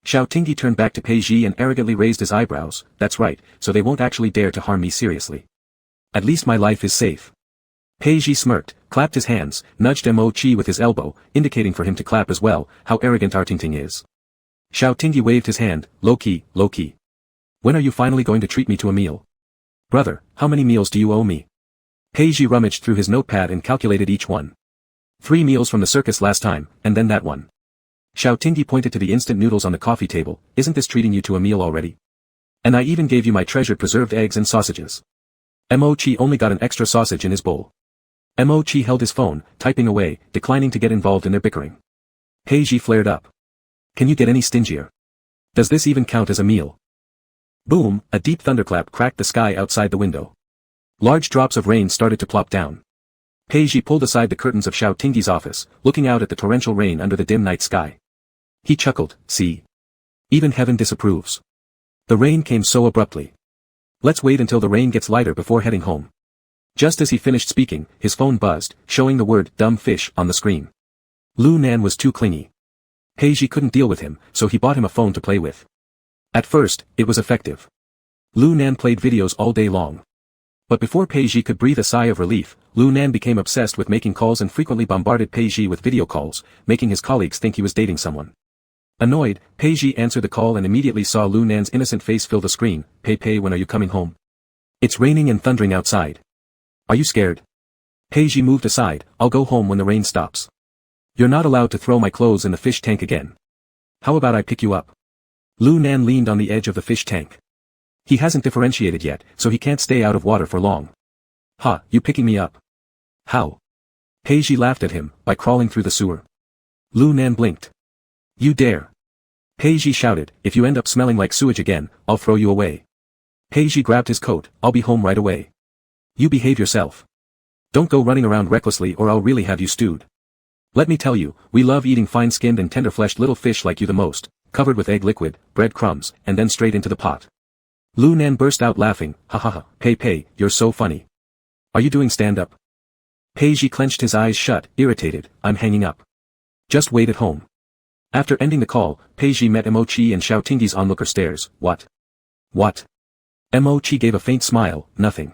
Xiao Tingyi turned back to Pei Ji and arrogantly raised his eyebrows. That's right, so they won't actually dare to harm me seriously. At least my life is safe. Pei Ji smirked, clapped his hands, nudged Mo Chi with his elbow, indicating for him to clap as well. How arrogant Artingting is. Xiao Tingyi waved his hand. Low-key, low-key. When are you finally going to treat me to a meal? Brother, how many meals do you owe me? Pei Ji rummaged through his notepad and calculated each one. 3 meals from the circus last time, and then that one. Xiao Tingyi pointed to the instant noodles on the coffee table. Isn't this treating you to a meal already? And I even gave you my treasured preserved eggs and sausages. Mo Chi only got an extra sausage in his bowl. Mo Chi held his phone, typing away, declining to get involved in their bickering. Pei Ji flared up. Can you get any stingier? Does this even count as a meal? Boom, a deep thunderclap cracked the sky outside the window. Large drops of rain started to plop down. Pei Ji pulled aside the curtains of Xiao Tingyi's office, looking out at the torrential rain under the dim night sky. He chuckled, see? Even heaven disapproves. The rain came so abruptly. Let's wait until the rain gets lighter before heading home. Just as he finished speaking, his phone buzzed, showing the word dumb fish on the screen. Lu Nan was too clingy. Pei Ji couldn't deal with him, so he bought him a phone to play with. At first, it was effective. Lu Nan played videos all day long. But before Pei Ji could breathe a sigh of relief, Lu Nan became obsessed with making calls and frequently bombarded Pei Ji with video calls, making his colleagues think he was dating someone. Annoyed, Pei Ji answered the call and immediately saw Lu Nan's innocent face fill the screen. Pei, when are you coming home? It's raining and thundering outside. Are you scared? Pei Ji moved aside. I'll go home when the rain stops. You're not allowed to throw my clothes in the fish tank again. How about I pick you up? Lu Nan leaned on the edge of the fish tank. He hasn't differentiated yet, so he can't stay out of water for long. Ha, you picking me up? How? Pei Ji laughed at him, by crawling through the sewer. Lu Nan blinked. You dare. Pei Ji shouted, if you end up smelling like sewage again, I'll throw you away. Pei Ji grabbed his coat, I'll be home right away. You behave yourself. Don't go running around recklessly or I'll really have you stewed. Let me tell you, we love eating fine-skinned and tender-fleshed little fish like you the most, covered with egg liquid, bread crumbs, and then straight into the pot. Lu Nan burst out laughing, ha ha ha, Pei, you're so funny. Are you doing stand-up? Pei Ji clenched his eyes shut, irritated, I'm hanging up. Just wait at home. After ending the call, Pei Ji met Mo Chi and Xiao Tingyi's onlooker stares. What? What? Mo Chi gave a faint smile, nothing.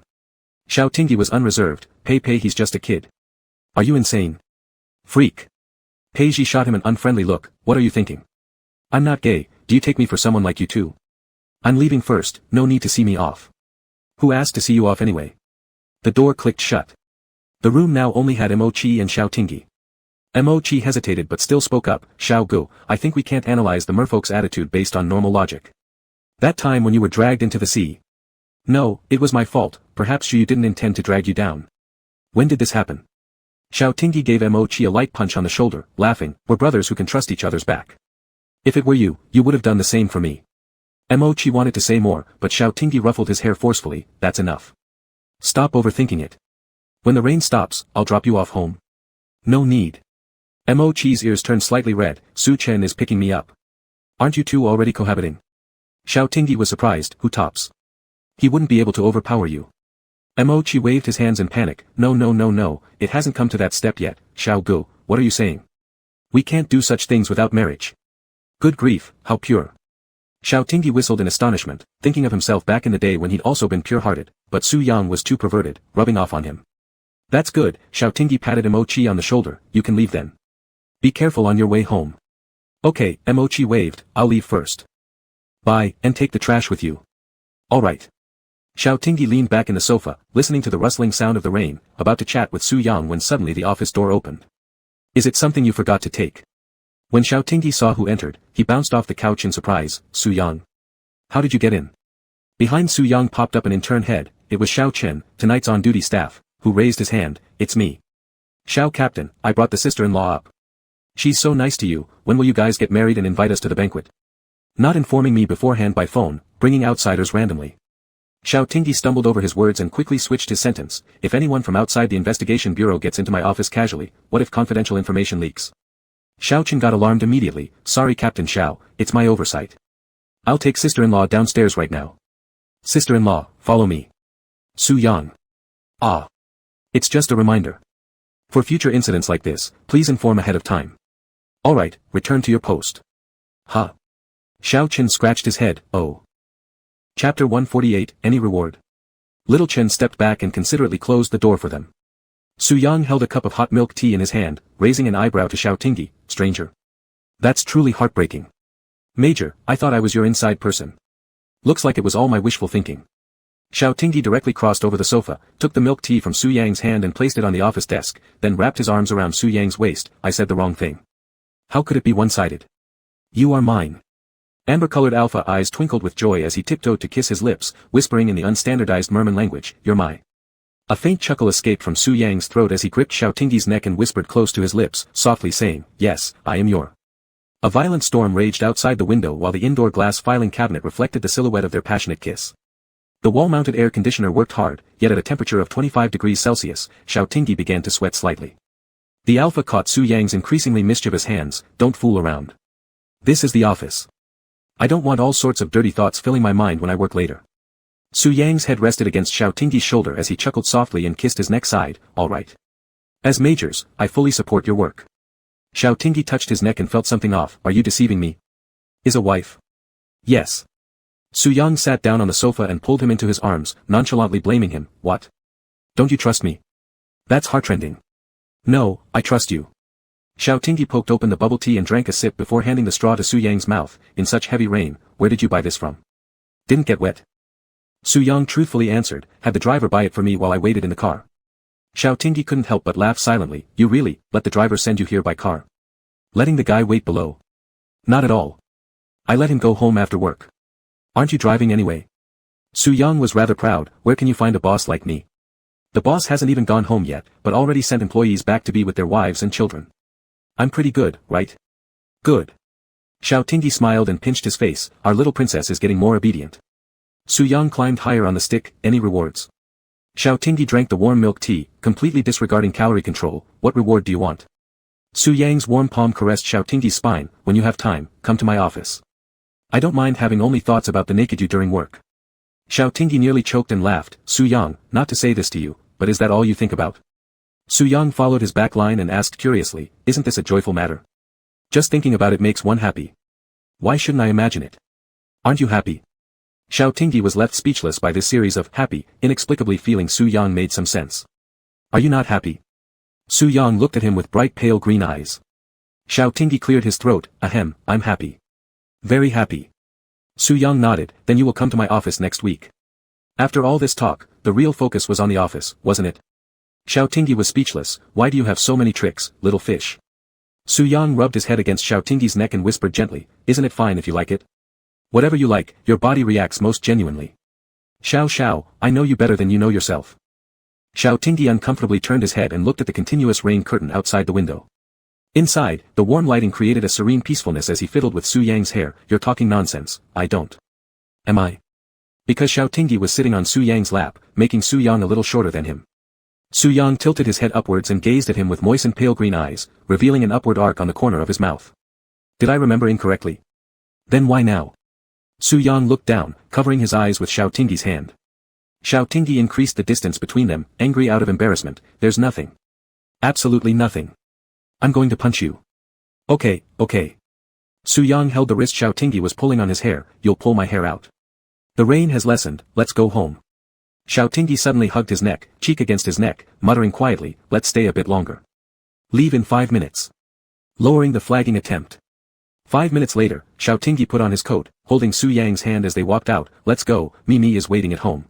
Xiao Tingyi was unreserved, Pei, he's just a kid. Are you insane? Freak. Pei Ji shot him an unfriendly look, what are you thinking? I'm not gay, do you take me for someone like you too? I'm leaving first, no need to see me off. Who asked to see you off anyway? The door clicked shut. The room now only had Mo-chi and Xiao Tingyi. Mo-chi hesitated but still spoke up, Xiao Gu, I think we can't analyze the merfolk's attitude based on normal logic. That time when you were dragged into the sea. No, it was my fault, perhaps you didn't intend to drag you down. When did this happen? Xiao Tingyi gave Mo-chi a light punch on the shoulder, laughing, we're brothers who can trust each other's back. If it were you, you would have done the same for me. Mo-chi wanted to say more, but Xiao Tingyi ruffled his hair forcefully, that's enough. Stop overthinking it. When the rain stops, I'll drop you off home. No need. Mo-chi's ears turned slightly red, Su Chen is picking me up. Aren't you two already cohabiting? Xiao Tingyi was surprised, who tops? He wouldn't be able to overpower you. Mo-chi waved his hands in panic, no, it hasn't come to that step yet, Xiao Gu, what are you saying? We can't do such things without marriage. Good grief, how pure. Xiao Tingyi whistled in astonishment, thinking of himself back in the day when he'd also been pure-hearted, but Su Yang was too perverted, rubbing off on him. That's good, Xiao Tingyi patted Mo-chi on the shoulder, you can leave then. Be careful on your way home. Okay, Mo-chi waved, I'll leave first. Bye, and take the trash with you. Alright. Xiao Tingyi leaned back in the sofa, listening to the rustling sound of the rain, about to chat with Su Yang when suddenly the office door opened. Is it something you forgot to take? When Xiao Tingyi saw who entered, he bounced off the couch in surprise, Su Yang. How did you get in? Behind Su Yang popped up an intern head, it was Xiao Chen, tonight's on-duty staff, who raised his hand, it's me. Xiao Captain, I brought the sister-in-law up. She's so nice to you, when will you guys get married and invite us to the banquet? Not informing me beforehand by phone, bringing outsiders randomly. Xiao Tingyi stumbled over his words and quickly switched his sentence, if anyone from outside the investigation bureau gets into my office casually, what if confidential information leaks? Xiao Chen got alarmed immediately, sorry Captain Xiao, it's my oversight. I'll take sister-in-law downstairs right now. Sister-in-law, follow me. Su Yang. Ah. It's just a reminder. For future incidents like this, please inform ahead of time. Alright, return to your post. Huh. Xiao Chen scratched his head, oh. Chapter 148, Any Reward? Little Chen stepped back and considerately closed the door for them. Su Yang held a cup of hot milk tea in his hand, raising an eyebrow to Xiao Tingyi, stranger. That's truly heartbreaking. Major, I thought I was your inside person. Looks like it was all my wishful thinking. Xiao Tingyi directly crossed over the sofa, took the milk tea from Su Yang's hand and placed it on the office desk, then wrapped his arms around Su Yang's waist, I said the wrong thing. How could it be one-sided? You are mine. Amber-colored alpha eyes twinkled with joy as he tiptoed to kiss his lips, whispering in the unstandardized merman language, you're my. A faint chuckle escaped from Su Yang's throat as he gripped Xiao Tingyi's neck and whispered close to his lips, softly saying, yes, I am your. A violent storm raged outside the window while the indoor glass filing cabinet reflected the silhouette of their passionate kiss. The wall-mounted air conditioner worked hard, yet at a temperature of 25 degrees Celsius, Xiao Tingyi began to sweat slightly. The alpha caught Su Yang's increasingly mischievous hands, don't fool around. This is the office. I don't want all sorts of dirty thoughts filling my mind when I work later. Su Yang's head rested against Xiao Tingyi's shoulder as he chuckled softly and kissed his neck side, all right. As majors, I fully support your work. Xiao Tingyi touched his neck and felt something off, are you deceiving me? Is a wife? Yes. Su Yang sat down on the sofa and pulled him into his arms, nonchalantly blaming him, what? Don't you trust me? That's heartrending. No, I trust you. Xiao Tingyi poked open the bubble tea and drank a sip before handing the straw to Su Yang's mouth, in such heavy rain, where did you buy this from? Didn't get wet. Su Yang truthfully answered, had the driver buy it for me while I waited in the car. Xiao Tingyi couldn't help but laugh silently, you really, let the driver send you here by car? Letting the guy wait below? Not at all. I let him go home after work. Aren't you driving anyway? Su Yang was rather proud, where can you find a boss like me? The boss hasn't even gone home yet, but already sent employees back to be with their wives and children. I'm pretty good, right? Good. Xiao Tingyi smiled and pinched his face, our little princess is getting more obedient. Su Yang climbed higher on the stick, any rewards? Xiao Tingyi drank the warm milk tea, completely disregarding calorie control, what reward do you want? Su Yang's warm palm caressed Xiao Tingyi's spine, when you have time, come to my office. I don't mind having only thoughts about the naked you during work. Xiao Tingyi nearly choked and laughed, Su Yang, not to say this to you, but is that all you think about? Su Yang followed his back line and asked curiously, isn't this a joyful matter? Just thinking about it makes one happy. Why shouldn't I imagine it? Aren't you happy? Xiao Tingyi was left speechless by this series of happy, inexplicably feeling Su Yang made some sense. Are you not happy? Su Yang looked at him with bright pale green eyes. Xiao Tingyi cleared his throat, ahem, I'm happy. Very happy. Su Yang nodded, then you will come to my office next week. After all this talk, the real focus was on the office, wasn't it? Xiao Tingyi was speechless. Why do you have so many tricks, little fish? Su Yang rubbed his head against Xiao Tingyi's neck and whispered gently, isn't it fine if you like it? Whatever you like, your body reacts most genuinely. Xiao, I know you better than you know yourself. Xiao Tingyi uncomfortably turned his head and looked at the continuous rain curtain outside the window. Inside, the warm lighting created a serene peacefulness as he fiddled with Su Yang's hair. You're talking nonsense, I don't. Am I? Because Xiao Tingyi was sitting on Su Yang's lap, making Su Yang a little shorter than him. Su Yang tilted his head upwards and gazed at him with moistened pale green eyes, revealing an upward arc on the corner of his mouth. Did I remember incorrectly? Then why now? Su Yang looked down, covering his eyes with Xiao Tingyi's hand. Xiao Tingyi increased the distance between them, angry out of embarrassment. There's nothing. Absolutely nothing. I'm going to punch you. Okay. Su Yang held the wrist Xiao Tingyi was pulling on his hair. You'll pull my hair out. The rain has lessened, let's go home. Xiao Tingyi suddenly hugged his neck, cheek against his neck, muttering quietly, let's stay a bit longer. Leave in 5 minutes. Lowering the flagging attempt. 5 minutes later, Xiao Tingyi put on his coat, holding Su Yang's hand as they walked out. Let's go, Mimi is waiting at home.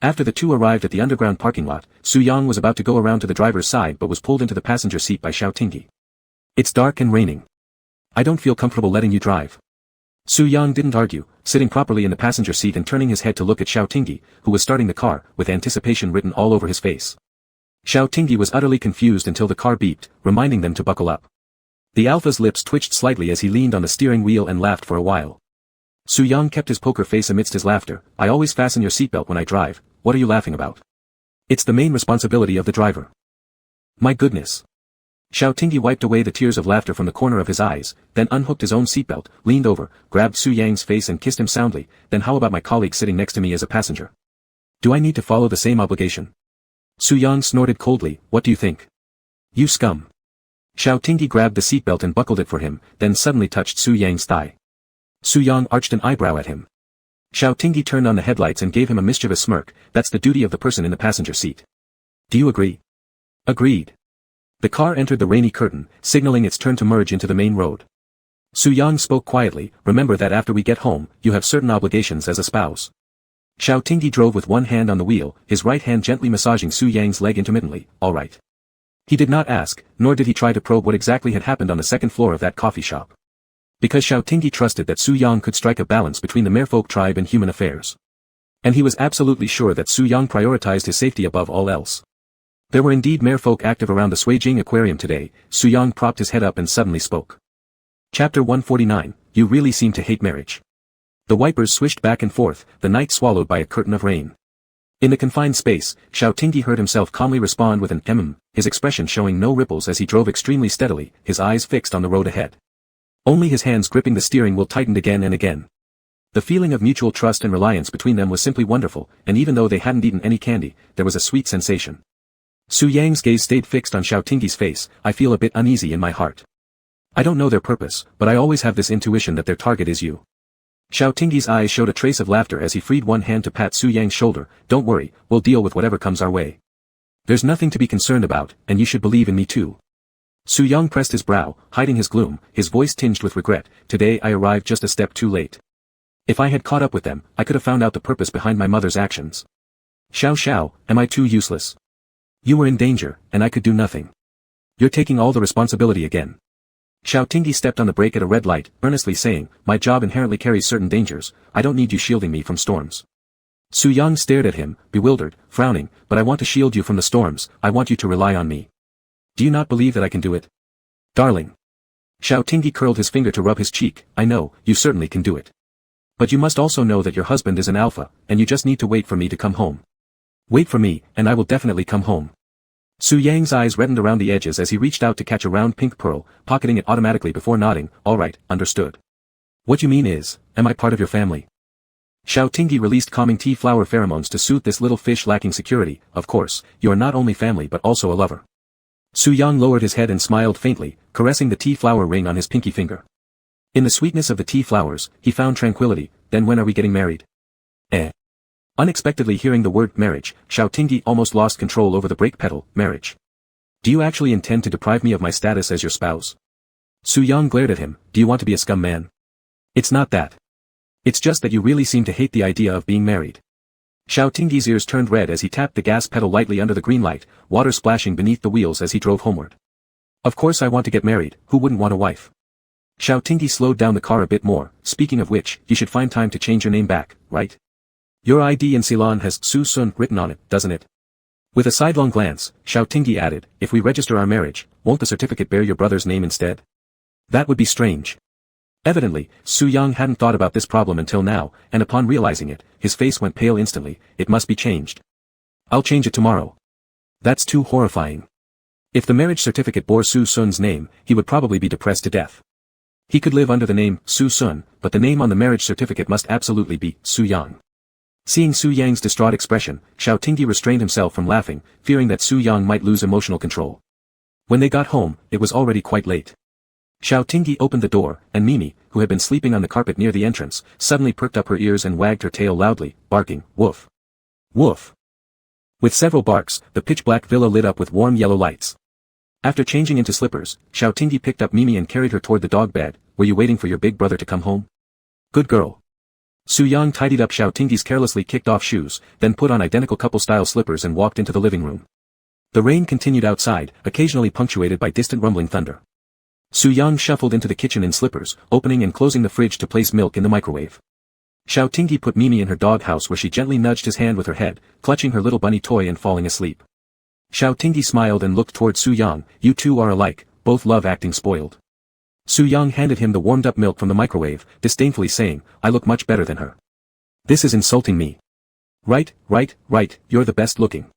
After the two arrived at the underground parking lot, Su Yang was about to go around to the driver's side but was pulled into the passenger seat by Xiao Tingyi. It's dark and raining. I don't feel comfortable letting you drive. Su Yang didn't argue, sitting properly in the passenger seat and turning his head to look at Xiao Tingyi, who was starting the car, with anticipation written all over his face. Xiao Tingyi was utterly confused until the car beeped, reminding them to buckle up. The alpha's lips twitched slightly as he leaned on the steering wheel and laughed for a while. Su Yang kept his poker face amidst his laughter. I always fasten your seatbelt when I drive. What are you laughing about? It's the main responsibility of the driver. My goodness. Xiao Tingyi wiped away the tears of laughter from the corner of his eyes, then unhooked his own seatbelt, leaned over, grabbed Su Yang's face and kissed him soundly. Then how about my colleague sitting next to me as a passenger? Do I need to follow the same obligation? Su Yang snorted coldly. What do you think? You scum. Xiao Tingyi grabbed the seatbelt and buckled it for him, then suddenly touched Su Yang's thigh. Su Yang arched an eyebrow at him. Xiao Tingyi turned on the headlights and gave him a mischievous smirk. That's the duty of the person in the passenger seat. Do you agree? Agreed. The car entered the rainy curtain, signaling its turn to merge into the main road. Su Yang spoke quietly, remember that after we get home, you have certain obligations as a spouse. Xiao Tingyi drove with one hand on the wheel, his right hand gently massaging Su Yang's leg intermittently. All right. He did not ask, nor did he try to probe what exactly had happened on the second floor of that coffee shop. Because Xiao Tingyi trusted that Su Yang could strike a balance between the merfolk tribe and human affairs. And he was absolutely sure that Su Yang prioritized his safety above all else. There were indeed merfolk active around the Suijing aquarium today. Su Yang propped his head up and suddenly spoke. Chapter 149, You really seem to hate marriage. The wipers swished back and forth, the night swallowed by a curtain of rain. In the confined space, Xiao Tingyi heard himself calmly respond with an his expression showing no ripples as he drove extremely steadily, his eyes fixed on the road ahead. Only his hands gripping the steering wheel tightened again and again. The feeling of mutual trust and reliance between them was simply wonderful, and even though they hadn't eaten any candy, there was a sweet sensation. Su Yang's gaze stayed fixed on Xiao Tingyi's face. I feel a bit uneasy in my heart. I don't know their purpose, but I always have this intuition that their target is you. Xiao Tingyi's eyes showed a trace of laughter as he freed one hand to pat Su Yang's shoulder. Don't worry, we'll deal with whatever comes our way. There's nothing to be concerned about, and you should believe in me too. Su Yang pressed his brow, hiding his gloom, his voice tinged with regret. Today I arrived just a step too late. If I had caught up with them, I could have found out the purpose behind my mother's actions. Xiao, am I too useless? You were in danger, and I could do nothing. You're taking all the responsibility again. Xiao Tingyi stepped on the brake at a red light, earnestly saying, my job inherently carries certain dangers, I don't need you shielding me from storms. Su Yang stared at him, bewildered, frowning, but I want to shield you from the storms, I want you to rely on me. Do you not believe that I can do it? Darling. Xiao Tingyi curled his finger to rub his cheek. I know, you certainly can do it. But you must also know that your husband is an alpha, and you just need to wait for me to come home. Wait for me, and I will definitely come home. Su Yang's eyes reddened around the edges as he reached out to catch a round pink pearl, pocketing it automatically before nodding. All right, understood. What you mean is, am I part of your family? Xiao Tingyi released calming tea flower pheromones to soothe this little fish lacking security. Of course, you are not only family but also a lover. Su Yang lowered his head and smiled faintly, caressing the tea flower ring on his pinky finger. In the sweetness of the tea flowers, he found tranquility. Then when are we getting married? Unexpectedly hearing the word marriage, Xiao Tingyi almost lost control over the brake pedal. Marriage. Do you actually intend to deprive me of my status as your spouse? Su Yang glared at him. Do you want to be a scum man? It's not that. It's just that you really seem to hate the idea of being married. Xiao Tingyi's ears turned red as he tapped the gas pedal lightly under the green light, water splashing beneath the wheels as he drove homeward. Of course I want to get married, who wouldn't want a wife? Xiao Tingyi slowed down the car a bit more. Speaking of which, you should find time to change your name back, right? Your ID in Ceylon has Su Sun written on it, doesn't it? With a sidelong glance, Xiao Tingyi added, if we register our marriage, won't the certificate bear your brother's name instead? That would be strange. Evidently, Su Yang hadn't thought about this problem until now, and upon realizing it, his face went pale instantly. It must be changed. I'll change it tomorrow. That's too horrifying. If the marriage certificate bore Su Sun's name, he would probably be depressed to death. He could live under the name Su Sun, but the name on the marriage certificate must absolutely be Su Yang. Seeing Su Yang's distraught expression, Xiao Tingyi restrained himself from laughing, fearing that Su Yang might lose emotional control. When they got home, it was already quite late. Xiao Tingyi opened the door, and Mimi, who had been sleeping on the carpet near the entrance, suddenly perked up her ears and wagged her tail loudly, barking, "Woof! Woof!" With several barks, the pitch-black villa lit up with warm yellow lights. After changing into slippers, Xiao Tingyi picked up Mimi and carried her toward the dog bed. Were you waiting for your big brother to come home? Good girl. Su Yang tidied up Xiao Tingyi's carelessly kicked-off shoes, then put on identical couple-style slippers and walked into the living room. The rain continued outside, occasionally punctuated by distant rumbling thunder. Su Yang shuffled into the kitchen in slippers, opening and closing the fridge to place milk in the microwave. Xiao Tingyi put Mimi in her doghouse where she gently nudged his hand with her head, clutching her little bunny toy and falling asleep. Xiao Tingyi smiled and looked toward Su Yang. You two are alike, both love acting spoiled. Su Yang handed him the warmed-up milk from the microwave, disdainfully saying, I look much better than her. This is insulting me. Right, you're the best looking.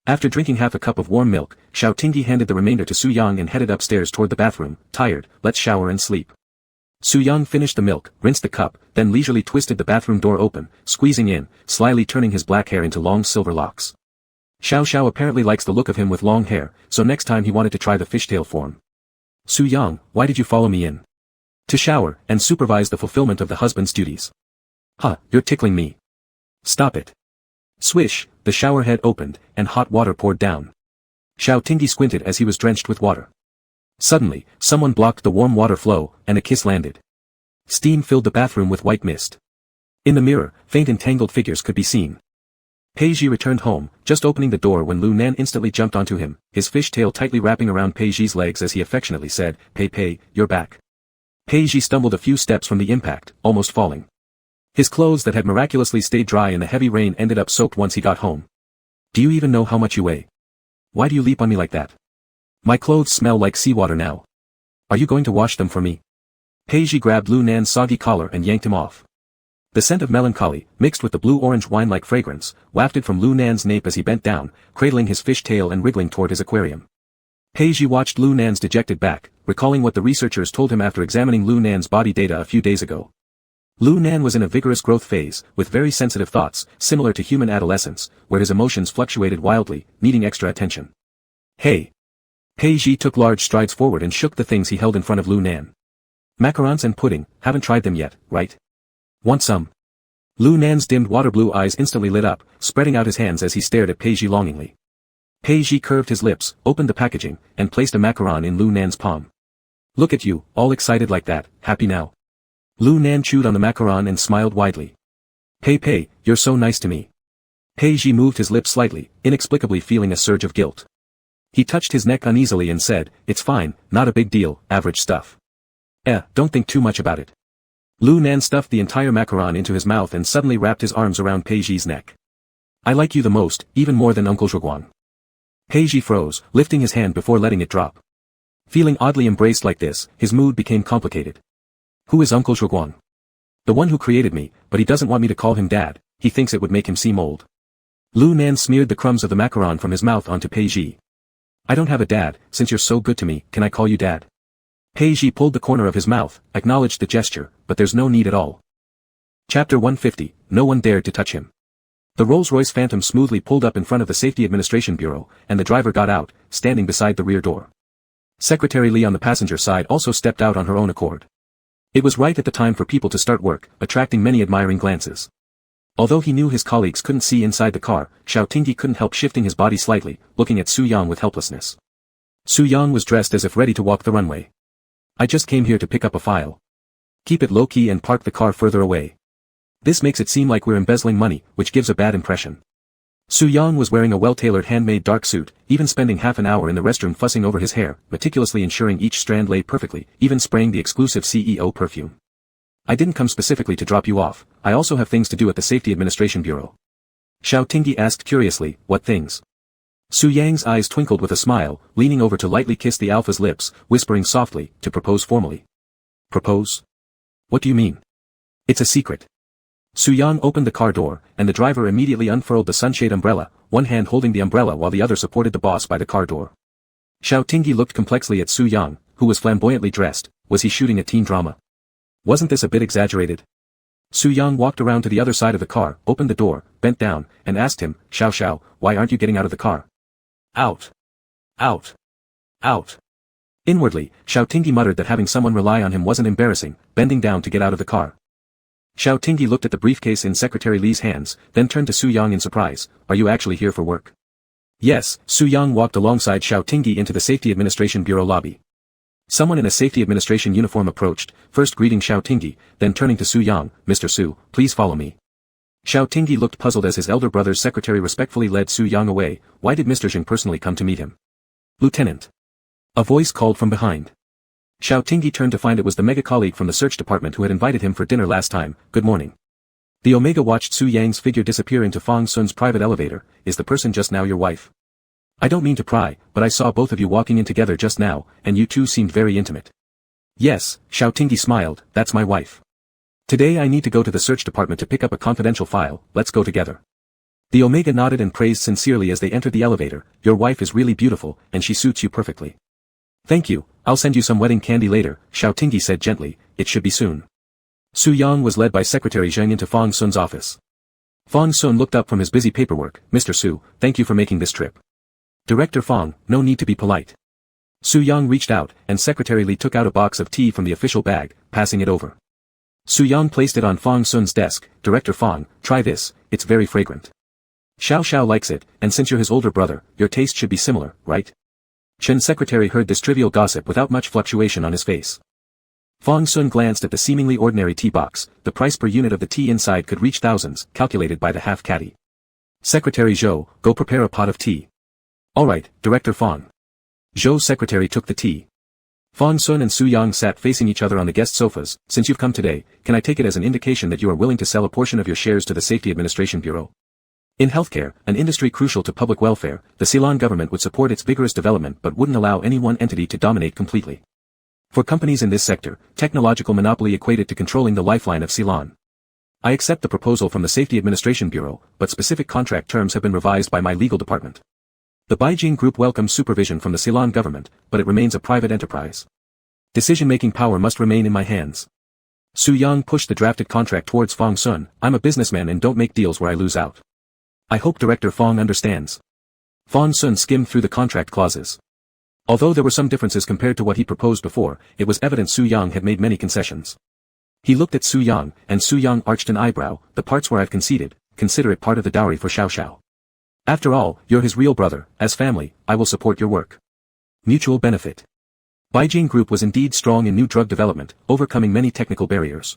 After drinking half a cup of warm milk, Xiao Tingyi handed the remainder to Su Yang and headed upstairs toward the bathroom. Tired, let's shower and sleep. Su Yang finished the milk, rinsed the cup, then leisurely twisted the bathroom door open, squeezing in, slyly turning his black hair into long silver locks. Xiao Xiao apparently likes the look of him with long hair, so next time he wanted to try the fishtail form. Su Yang, why did you follow me in? To shower, and supervise the fulfillment of the husband's duties. Huh, you're tickling me. Stop it. Swish, the shower head opened, and hot water poured down. Xiao Tingyi squinted as he was drenched with water. Suddenly, someone blocked the warm water flow, and a kiss landed. Steam filled the bathroom with white mist. In the mirror, faint entangled figures could be seen. Peiji returned home, just opening the door when Lu Nan instantly jumped onto him, his fishtail tightly wrapping around Peiji's legs as he affectionately said, Pei, you're back. Peiji stumbled a few steps from the impact, almost falling. His clothes that had miraculously stayed dry in the heavy rain ended up soaked once he got home. Do you even know how much you weigh? Why do you leap on me like that? My clothes smell like seawater now. Are you going to wash them for me? Peiji grabbed Lu Nan's soggy collar and yanked him off. The scent of melancholy, mixed with the blue-orange wine-like fragrance, wafted from Lu Nan's nape as he bent down, cradling his fish tail and wriggling toward his aquarium. Peiji watched Lu Nan's dejected back, recalling what the researchers told him after examining Lu Nan's body data a few days ago. Lu Nan was in a vigorous growth phase, with very sensitive thoughts, similar to human adolescence, where his emotions fluctuated wildly, needing extra attention. Hey! Peiji took large strides forward and shook the things he held in front of Lu Nan. Macarons and pudding, haven't tried them yet, right? Want some? Lu Nan's dimmed water-blue eyes instantly lit up, spreading out his hands as he stared at Peiji longingly. Peiji curved his lips, opened the packaging, and placed a macaron in Lu Nan's palm. Look at you, all excited like that, happy now. Lu Nan chewed on the macaron and smiled widely. Pei, you're so nice to me. Peiji moved his lips slightly, inexplicably feeling a surge of guilt. He touched his neck uneasily and said, it's fine, not a big deal, average stuff. Don't think too much about it. Lu Nan stuffed the entire macaron into his mouth and suddenly wrapped his arms around Peiji's neck. I like you the most, even more than Uncle Zhuguang. Peiji froze, lifting his hand before letting it drop. Feeling oddly embraced like this, his mood became complicated. Who is Uncle Zhuguang? The one who created me, but he doesn't want me to call him Dad, he thinks it would make him seem old. Lu Nan smeared the crumbs of the macaron from his mouth onto Peiji. I don't have a dad, since you're so good to me, can I call you Dad? Peiji pulled the corner of his mouth, acknowledged the gesture, but there's no need at all. Chapter 150, No one dared to touch him. The Rolls-Royce Phantom smoothly pulled up in front of the Safety Administration Bureau, and the driver got out, standing beside the rear door. Secretary Lee on the passenger side also stepped out on her own accord. It was right at the time for people to start work, attracting many admiring glances. Although he knew his colleagues couldn't see inside the car, Xiao Tingyi couldn't help shifting his body slightly, looking at Su Yang with helplessness. Su Yang was dressed as if ready to walk the runway. I just came here to pick up a file. Keep it low-key and park the car further away. This makes it seem like we're embezzling money, which gives a bad impression. Su Yang was wearing a well-tailored handmade dark suit, even spending half an hour in the restroom fussing over his hair, meticulously ensuring each strand lay perfectly, even spraying the exclusive CEO perfume. I didn't come specifically to drop you off, I also have things to do at the Safety Administration Bureau. Xiao Tingyi asked curiously, what things? Su Yang's eyes twinkled with a smile, leaning over to lightly kiss the alpha's lips, whispering softly, to propose formally. Propose? What do you mean? It's a secret. Su Yang opened the car door, and the driver immediately unfurled the sunshade umbrella, one hand holding the umbrella while the other supported the boss by the car door. Xiao Tingyi looked complexly at Su Yang, who was flamboyantly dressed. Was he shooting a teen drama? Wasn't this a bit exaggerated? Su Yang walked around to the other side of the car, opened the door, bent down, and asked him, Xiao, why aren't you getting out of the car? Out. Out. Out. Inwardly, Xiao Tingyi muttered that having someone rely on him wasn't embarrassing, bending down to get out of the car. Xiao Tingyi looked at the briefcase in Secretary Li's hands, then turned to Su Yang in surprise. Are you actually here for work? Yes. Su Yang walked alongside Xiao Tingyi into the Safety Administration Bureau lobby. Someone in a Safety Administration uniform approached, first greeting Xiao Tingyi, then turning to Su Yang, Mr. Su, please follow me. Xiao Tingyi looked puzzled as his elder brother's secretary respectfully led Su Yang away. Why did Mr. Zheng personally come to meet him? Lieutenant. A voice called from behind. Xiao Tingyi turned to find it was the mega colleague from the search department who had invited him for dinner last time. Good morning. The Omega watched Su Yang's figure disappear into Fang Sun's private elevator. Is the person just now your wife? I don't mean to pry, but I saw both of you walking in together just now, and you two seemed very intimate. Yes, Xiao Tingyi smiled, that's my wife. Today I need to go to the search department to pick up a confidential file, let's go together. The Omega nodded and praised sincerely as they entered the elevator. Your wife is really beautiful, and she suits you perfectly. Thank you, I'll send you some wedding candy later, Xiao Tingyi said gently, it should be soon. Su Yang was led by Secretary Zheng into Fang Sun's office. Fang Sun looked up from his busy paperwork. Mr. Su, thank you for making this trip. Director Fang, no need to be polite. Su Yang reached out, and Secretary Li took out a box of tea from the official bag, passing it over. Su Yang placed it on Fang Sun's desk. Director Fang, try this, it's very fragrant. Xiao likes it, and since you're his older brother, your taste should be similar, right? Chen's secretary heard this trivial gossip without much fluctuation on his face. Fang Sun glanced at the seemingly ordinary tea box. The price per unit of the tea inside could reach thousands, calculated by the half-caddy. Secretary Zhou, go prepare a pot of tea. Alright, Director Fang. Zhou's secretary took the tea. Fang Sun and Su Yang sat facing each other on the guest sofas. Since you've come today, can I take it as an indication that you are willing to sell a portion of your shares to the Safety Administration Bureau? In healthcare, an industry crucial to public welfare, the Ceylon government would support its vigorous development but wouldn't allow any one entity to dominate completely. For companies in this sector, technological monopoly equated to controlling the lifeline of Ceylon. I accept the proposal from the Safety Administration Bureau, but specific contract terms have been revised by my legal department. The Beijing Group welcomes supervision from the Ceylon government, but it remains a private enterprise. Decision-making power must remain in my hands. Su Yang pushed the drafted contract towards Fang Sun. I'm a businessman and don't make deals where I lose out. I hope Director Fang understands. Fang Sun skimmed through the contract clauses. Although there were some differences compared to what he proposed before, it was evident Su Yang had made many concessions. He looked at Su Yang, and Su Yang arched an eyebrow. The parts where I've conceded, consider it part of the dowry for Xiao. After all, you're his real brother. As family, I will support your work. Mutual benefit. Beijing Group was indeed strong in new drug development, overcoming many technical barriers.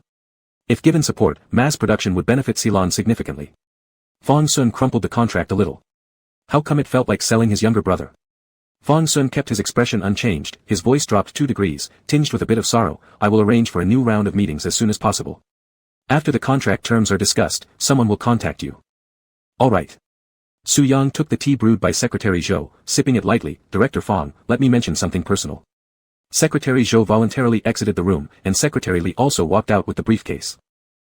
If given support, mass production would benefit Ceylon significantly. Fang Sun crumpled the contract a little. How come it felt like selling his younger brother? Fang Sun kept his expression unchanged, his voice dropped 2 degrees, tinged with a bit of sorrow. I will arrange for a new round of meetings as soon as possible. After the contract terms are discussed, someone will contact you. Alright. Su Yang took the tea brewed by Secretary Zhou, sipping it lightly. Director Fang, let me mention something personal. Secretary Zhou voluntarily exited the room, and Secretary Li also walked out with the briefcase.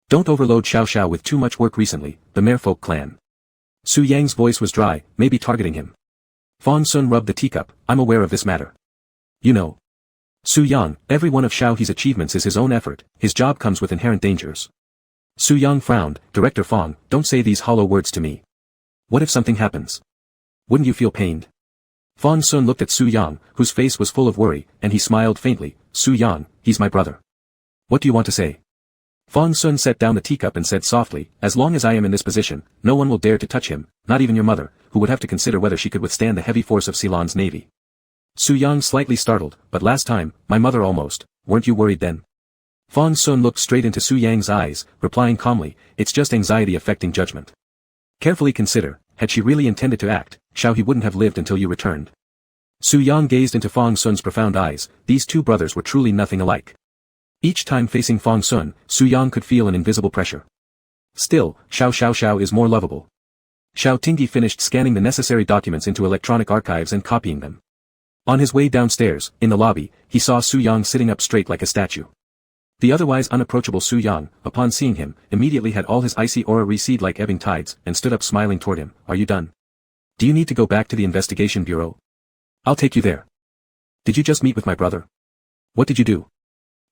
Don't overload Xiao with too much work recently, the merfolk clan. Su Yang's voice was dry, maybe targeting him. Fang Sun rubbed the teacup. I'm aware of this matter. You know. Su Yang, every one of Xiao's achievements is his own effort, his job comes with inherent dangers. Su Yang frowned. Director Fang, don't say these hollow words to me. What if something happens? Wouldn't you feel pained? Fang Sun looked at Su Yang, whose face was full of worry, and he smiled faintly. Su Yang, he's my brother. What do you want to say? Fang Sun set down the teacup and said softly, as long as I am in this position, no one will dare to touch him, not even your mother, who would have to consider whether she could withstand the heavy force of Ceylon's navy. Su Yang slightly startled, but last time, my mother almost, weren't you worried then? Fang Sun looked straight into Su Yang's eyes, replying calmly, it's just anxiety affecting judgment. Carefully consider, had she really intended to act, he wouldn't have lived until you returned. Su Yang gazed into Fang Sun's profound eyes, these two brothers were truly nothing alike. Each time facing Fang Sun, Su Yang could feel an invisible pressure. Still, Xiao is more lovable. Xiao Tingyi finished scanning the necessary documents into electronic archives and copying them. On his way downstairs, in the lobby, he saw Su Yang sitting up straight like a statue. The otherwise unapproachable Su Yang, upon seeing him, immediately had all his icy aura recede like ebbing tides, and stood up smiling toward him. Are you done? Do you need to go back to the investigation bureau? I'll take you there. Did you just meet with my brother? What did you do?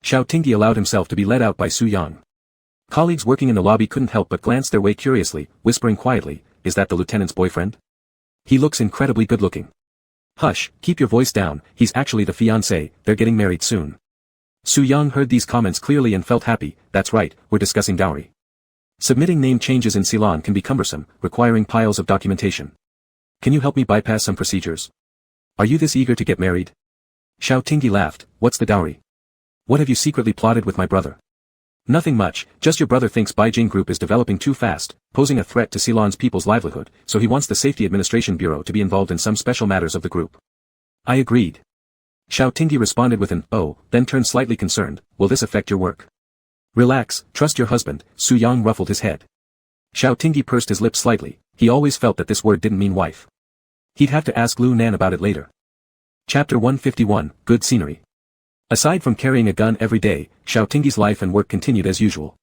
Xiao Tingyi allowed himself to be led out by Su Yang. Colleagues working in the lobby couldn't help but glance their way curiously, whispering quietly, is that the lieutenant's boyfriend? He looks incredibly good-looking. Hush, keep your voice down, he's actually the fiancé, they're getting married soon. Su Yang heard these comments clearly and felt happy, that's right, we're discussing dowry. Submitting name changes in Ceylon can be cumbersome, requiring piles of documentation. Can you help me bypass some procedures? Are you this eager to get married? Xiao Tingyi laughed, what's the dowry? What have you secretly plotted with my brother? Nothing much, just your brother thinks Beijing Group is developing too fast, posing a threat to Ceylon's people's livelihood, so he wants the Safety Administration Bureau to be involved in some special matters of the group. I agreed. Xiao Tingyi responded with an, oh, then turned slightly concerned, will this affect your work? Relax, trust your husband, Su Yang ruffled his head. Xiao Tingyi pursed his lips slightly, he always felt that this word didn't mean wife. He'd have to ask Lu Nan about it later. Chapter 151, Good Scenery. Aside from carrying a gun every day, Xiao Tingyi's life and work continued as usual.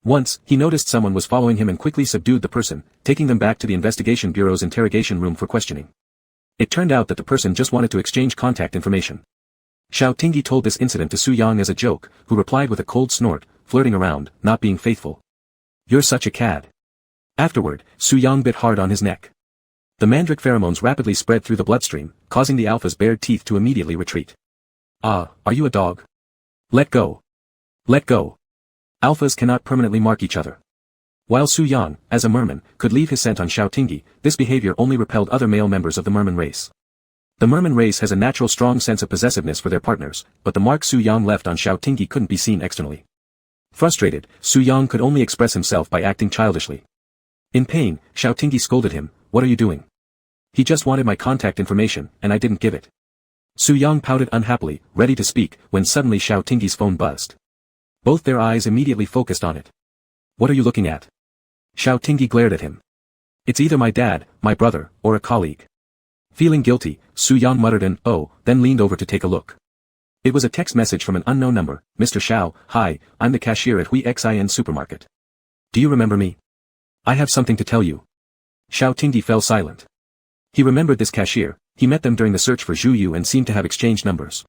Once, he noticed someone was following him and quickly subdued the person, taking them back to the investigation bureau's interrogation room for questioning. It turned out that the person just wanted to exchange contact information. Xiao Tingyi told this incident to Su Yang as a joke, who replied with a cold snort, flirting around, not being faithful. You're such a cad. Afterward, Su Yang bit hard on his neck. The mandrake pheromones rapidly spread through the bloodstream, causing the alpha's bared teeth to immediately retreat. Ah, are you a dog? Let go. Let go. Alphas cannot permanently mark each other. While Su Yang, as a merman, could leave his scent on Xiao Tingyi, this behavior only repelled other male members of the merman race. The merman race has a natural strong sense of possessiveness for their partners, but the mark Su Yang left on Xiao Tingyi couldn't be seen externally. Frustrated, Su Yang could only express himself by acting childishly. In pain, Xiao Tingyi scolded him, what are you doing? He just wanted my contact information, and I didn't give it. Su Yang pouted unhappily, ready to speak, when suddenly Xiao Tingyi's phone buzzed. Both their eyes immediately focused on it. What are you looking at? Xiao Tingyi glared at him. It's either my dad, my brother, or a colleague. Feeling guilty, Su Yang muttered an oh, then leaned over to take a look. It was a text message from an unknown number, Mr. Xiao, hi, I'm the cashier at Hui Xin supermarket. Do you remember me? I have something to tell you. Xiao Tingyi fell silent. He remembered this cashier, he met them during the search for Zhu Yu and seemed to have exchanged numbers.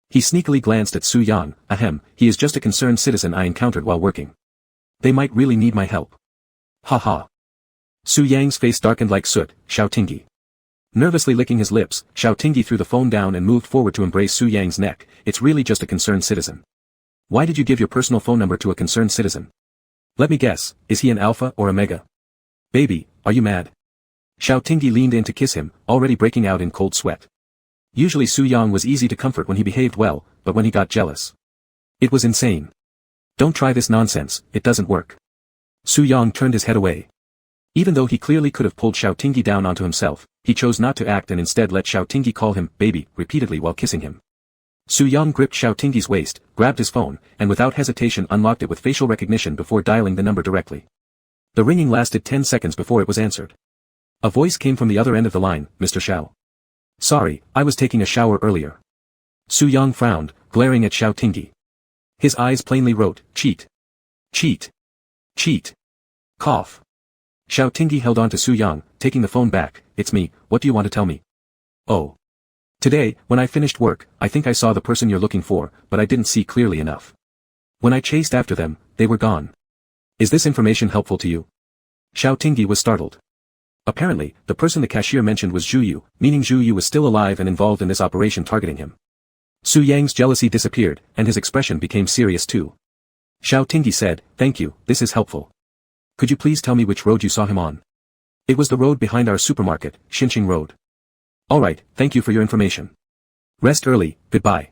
He sneakily glanced at Su Yang, ahem, he is just a concerned citizen I encountered while working. They might really need my help. Ha ha. Su Yang's face darkened like soot, Xiao Tingyi. Nervously licking his lips, Xiao Tingyi threw the phone down and moved forward to embrace Su Yang's neck, it's really just a concerned citizen. Why did you give your personal phone number to a concerned citizen? Let me guess, is he an alpha or a mega? Baby, are you mad? Xiao Tingyi leaned in to kiss him, already breaking out in cold sweat. Usually Su Yang was easy to comfort when he behaved well, but when he got jealous. It was insane. Don't try this nonsense, it doesn't work. Su Yang turned his head away. Even though he clearly could have pulled Xiao Tingyi down onto himself, he chose not to act and instead let Xiao Tingyi call him baby repeatedly while kissing him. Su Yang gripped Xiao Tingyi's waist, grabbed his phone, and without hesitation unlocked it with facial recognition before dialing the number directly. The ringing lasted 10 seconds before it was answered. A voice came from the other end of the line, Mr. Xiao. Sorry, I was taking a shower earlier. Su Yang frowned, glaring at Xiao Tingyi. His eyes plainly wrote, cheat. Cheat. Cheat. Cough. Xiao Tingyi held on to Su Yang, taking the phone back, it's me, what do you want to tell me? Oh. Today, when I finished work, I think I saw the person you're looking for, but I didn't see clearly enough. When I chased after them, they were gone. Is this information helpful to you? Xiao Tingyi was startled. Apparently, the person the cashier mentioned was Zhu Yu, meaning Zhu Yu was still alive and involved in this operation targeting him. Su Yang's jealousy disappeared, and his expression became serious too. Xiao Tingyi said, thank you, this is helpful. Could you please tell me which road you saw him on? It was the road behind our supermarket, Xinqing Road. Alright, thank you for your information. Rest early, goodbye.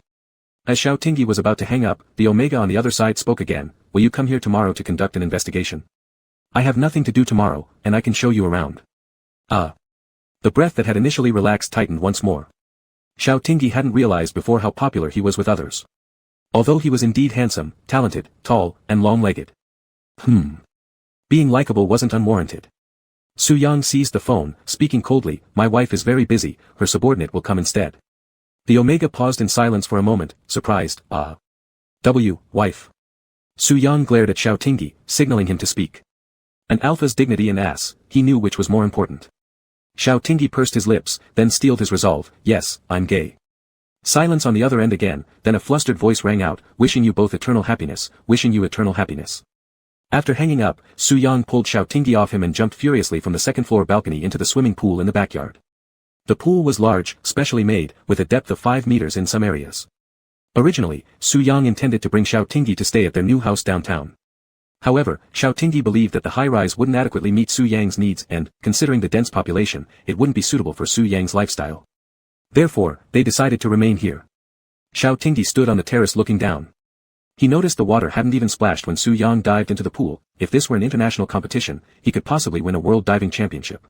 As Xiao Tingyi was about to hang up, the Omega on the other side spoke again. Will you come here tomorrow to conduct an investigation? I have nothing to do tomorrow, and I can show you around. The breath that had initially relaxed tightened once more. Xiao Tingyi hadn't realized before how popular he was with others. Although he was indeed handsome, talented, tall, and long-legged. Being likable wasn't unwarranted. Su Yang seized the phone, speaking coldly, my wife is very busy, her subordinate will come instead. The Omega paused in silence for a moment, surprised, wife. Su Yang glared at Xiao Tingyi, signaling him to speak. An alpha's dignity and ass, he knew which was more important. Xiao Tingyi pursed his lips, then steeled his resolve, yes, I'm gay. Silence on the other end again, then a flustered voice rang out, wishing you both eternal happiness, wishing you eternal happiness. After hanging up, Su Yang pulled Xiao Tingyi off him and jumped furiously from the second-floor balcony into the swimming pool in the backyard. The pool was large, specially made, with a depth of 5 meters in some areas. Originally, Su Yang intended to bring Xiao Tingyi to stay at their new house downtown. However, Xiao Tingyi believed that the high-rise wouldn't adequately meet Su Yang's needs and, considering the dense population, it wouldn't be suitable for Su Yang's lifestyle. Therefore, they decided to remain here. Xiao Tingyi stood on the terrace looking down. He noticed the water hadn't even splashed when Su Yang dived into the pool. If this were an international competition, he could possibly win a world diving championship.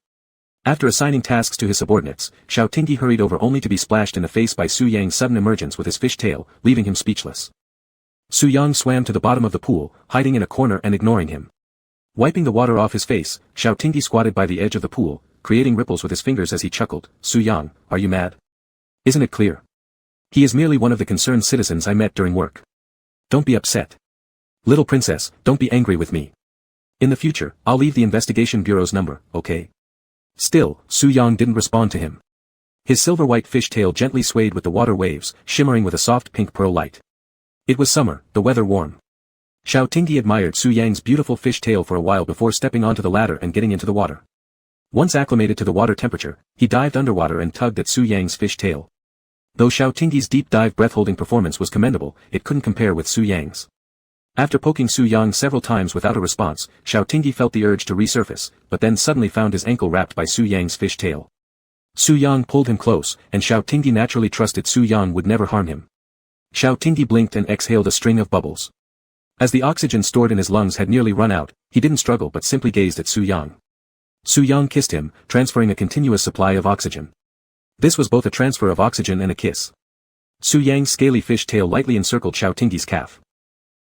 After assigning tasks to his subordinates, Xiao Tingyi hurried over only to be splashed in the face by Su Yang's sudden emergence with his fish tail, leaving him speechless. Su Yang swam to the bottom of the pool, hiding in a corner and ignoring him. Wiping the water off his face, Xiao Tingyi squatted by the edge of the pool, creating ripples with his fingers as he chuckled, Su Yang, are you mad? Isn't it clear? He is merely one of the concerned citizens I met during work. Don't be upset. Little princess, don't be angry with me. In the future, I'll leave the investigation bureau's number, okay? Still, Su Yang didn't respond to him. His silver-white fish tail gently swayed with the water waves, shimmering with a soft pink pearl light. It was summer, the weather warm. Xiao Tingyi admired Su Yang's beautiful fish tail for a while before stepping onto the ladder and getting into the water. Once acclimated to the water temperature, he dived underwater and tugged at Su Yang's fish tail. Though Xiao Tingyi's deep dive breath-holding performance was commendable, it couldn't compare with Su Yang's. After poking Su Yang several times without a response, Xiao Tingyi felt the urge to resurface, but then suddenly found his ankle wrapped by Su Yang's fish tail. Su Yang pulled him close, and Xiao Tingyi naturally trusted Su Yang would never harm him. Xiao Tingyi blinked and exhaled a string of bubbles. As the oxygen stored in his lungs had nearly run out, he didn't struggle but simply gazed at Su Yang. Su Yang kissed him, transferring a continuous supply of oxygen. This was both a transfer of oxygen and a kiss. Su Yang's scaly fish tail lightly encircled Xiao Tingyi's calf.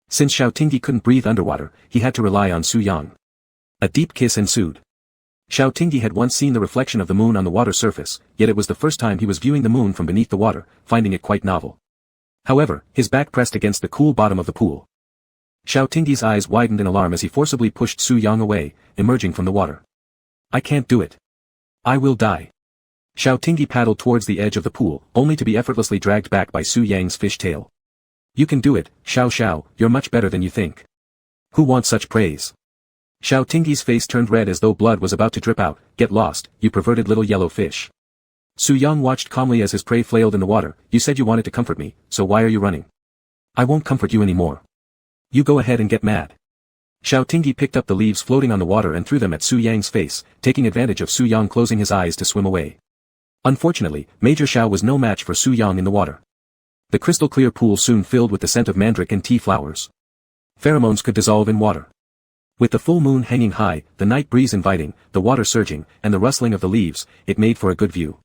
Since Xiao Tingyi couldn't breathe underwater, he had to rely on Su Yang. A deep kiss ensued. Xiao Tingyi had once seen the reflection of the moon on the water surface, yet it was the first time he was viewing the moon from beneath the water, finding it quite novel. However, his back pressed against the cool bottom of the pool. Xiao Tingyi's eyes widened in alarm as he forcibly pushed Su Yang away, emerging from the water. I can't do it. I will die. Xiao Tingyi paddled towards the edge of the pool, only to be effortlessly dragged back by Su Yang's fish tail. You can do it, Xiao, you're much better than you think. Who wants such praise? Xiao Tingyi's face turned red as though blood was about to drip out. Get lost, you perverted little yellow fish. Su Yang watched calmly as his prey flailed in the water. You said you wanted to comfort me, so why are you running? I won't comfort you anymore. You go ahead and get mad. Xiao Tingyi picked up the leaves floating on the water and threw them at Su Yang's face, taking advantage of Su Yang closing his eyes to swim away. Unfortunately, Major Xiao was no match for Su Yang in the water. The crystal-clear pool soon filled with the scent of mandrake and tea flowers. Pheromones could dissolve in water. With the full moon hanging high, the night breeze inviting, the water surging, and the rustling of the leaves, it made for a good view.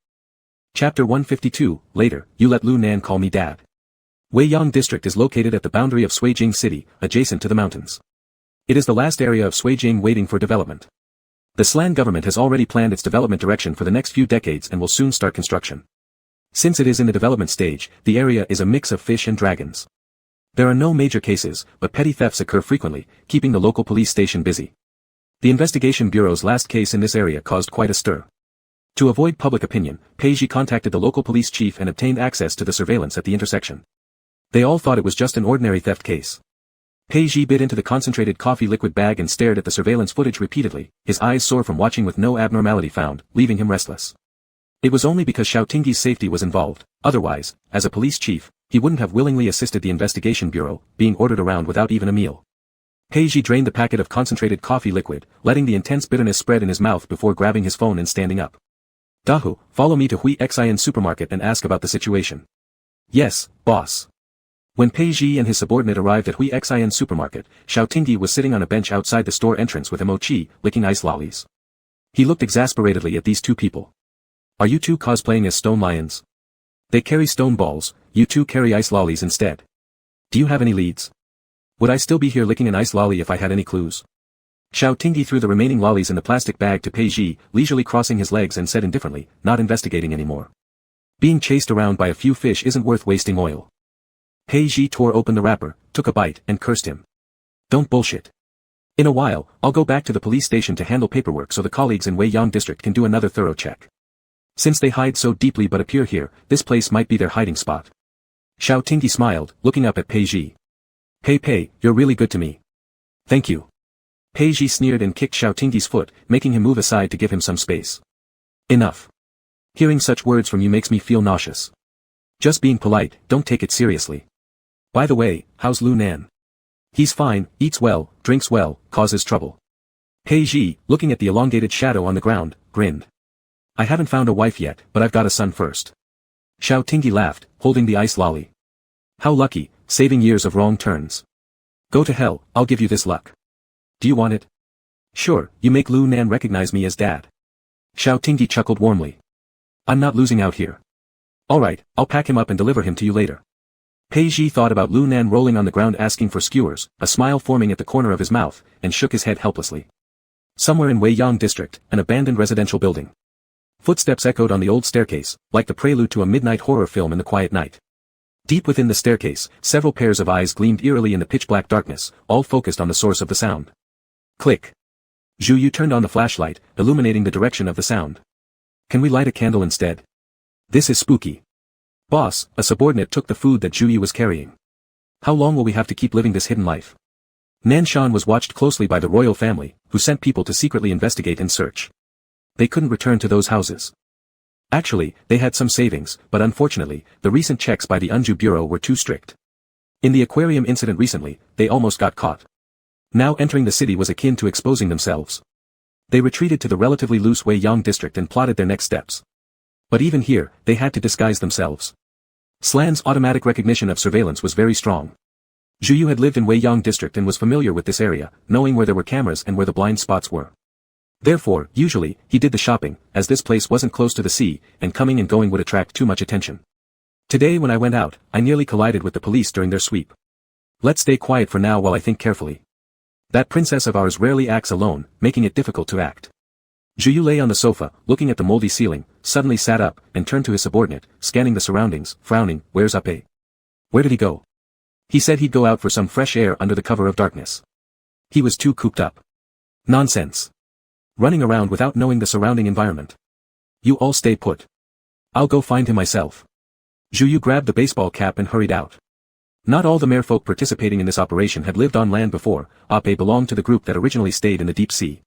Chapter 152, later, you let Lu Nan call me Dad. Weiyang District is located at the boundary of Suijing City, adjacent to the mountains. It is the last area of Suijing waiting for development. The Slan government has already planned its development direction for the next few decades and will soon start construction. Since it is in the development stage, the area is a mix of fish and dragons. There are no major cases, but petty thefts occur frequently, keeping the local police station busy. The investigation bureau's last case in this area caused quite a stir. To avoid public opinion, Peiji contacted the local police chief and obtained access to the surveillance at the intersection. They all thought it was just an ordinary theft case. Peiji bit into the concentrated coffee liquid bag and stared at the surveillance footage repeatedly, his eyes sore from watching with no abnormality found, leaving him restless. It was only because Xiao Tingyi's safety was involved. Otherwise, as a police chief, he wouldn't have willingly assisted the investigation bureau, being ordered around without even a meal. Peiji drained the packet of concentrated coffee liquid, letting the intense bitterness spread in his mouth before grabbing his phone and standing up. Dahu, follow me to Hui Xin supermarket and ask about the situation. Yes, boss. When Pei Ji and his subordinate arrived at Hui Xian supermarket, Xiao Tingyi was sitting on a bench outside the store entrance with a mochi, licking ice lollies. He looked exasperatedly at these two people. Are you two cosplaying as stone lions? They carry stone balls, you two carry ice lollies instead. Do you have any leads? Would I still be here licking an ice lolly if I had any clues? Xiao Tingyi threw the remaining lollies in the plastic bag to Pei Ji, leisurely crossing his legs and said indifferently, not investigating anymore. Being chased around by a few fish isn't worth wasting oil. Pei Ji tore open the wrapper, took a bite, and cursed him. Don't bullshit. In a while, I'll go back to the police station to handle paperwork so the colleagues in Weiyang district can do another thorough check. Since they hide so deeply but appear here, this place might be their hiding spot. Xiao Tingyi smiled, looking up at Pei Ji. Pei, you're really good to me. Thank you. Pei Ji sneered and kicked Xiao Tingyi's foot, making him move aside to give him some space. Enough. Hearing such words from you makes me feel nauseous. Just being polite, don't take it seriously. By the way, how's Lu Nan? He's fine, eats well, drinks well, causes trouble. Pei Ji, looking at the elongated shadow on the ground, grinned. I haven't found a wife yet, but I've got a son first. Xiao Tingyi laughed, holding the ice lolly. How lucky, saving years of wrong turns. Go to hell, I'll give you this luck. Do you want it? Sure, you make Lu Nan recognize me as dad. Xiao Tingyi chuckled warmly. I'm not losing out here. Alright, I'll pack him up and deliver him to you later. Pei Ji thought about Lu Nan rolling on the ground asking for skewers, a smile forming at the corner of his mouth, and shook his head helplessly. Somewhere in Weiyang district, an abandoned residential building. Footsteps echoed on the old staircase, like the prelude to a midnight horror film in the quiet night. Deep within the staircase, several pairs of eyes gleamed eerily in the pitch-black darkness, all focused on the source of the sound. Click. Zhu Yu turned on the flashlight, illuminating the direction of the sound. Can we light a candle instead? This is spooky. Boss, a subordinate took the food that Zhu Yu was carrying. How long will we have to keep living this hidden life? Nanshan was watched closely by the royal family, who sent people to secretly investigate and search. They couldn't return to those houses. Actually, they had some savings, but unfortunately, the recent checks by the Unju Bureau were too strict. In the aquarium incident recently, they almost got caught. Now entering the city was akin to exposing themselves. They retreated to the relatively loose Weiyang district and plotted their next steps. But even here, they had to disguise themselves. Slan's automatic recognition of surveillance was very strong. Zhu Yu had lived in Weiyang district and was familiar with this area, knowing where there were cameras and where the blind spots were. Therefore, usually, he did the shopping, as this place wasn't close to the sea, and coming and going would attract too much attention. Today when I went out, I nearly collided with the police during their sweep. Let's stay quiet for now while I think carefully. That princess of ours rarely acts alone, making it difficult to act. Zhu Yu lay on the sofa, looking at the moldy ceiling, suddenly sat up, and turned to his subordinate, scanning the surroundings, frowning, where's Ape? Where did he go? He said he'd go out for some fresh air under the cover of darkness. He was too cooped up. Nonsense. Running around without knowing the surrounding environment. You all stay put. I'll go find him myself. Zhu Yu grabbed the baseball cap and hurried out. Not all the merfolk participating in this operation had lived on land before. Ape belonged to the group that originally stayed in the deep sea.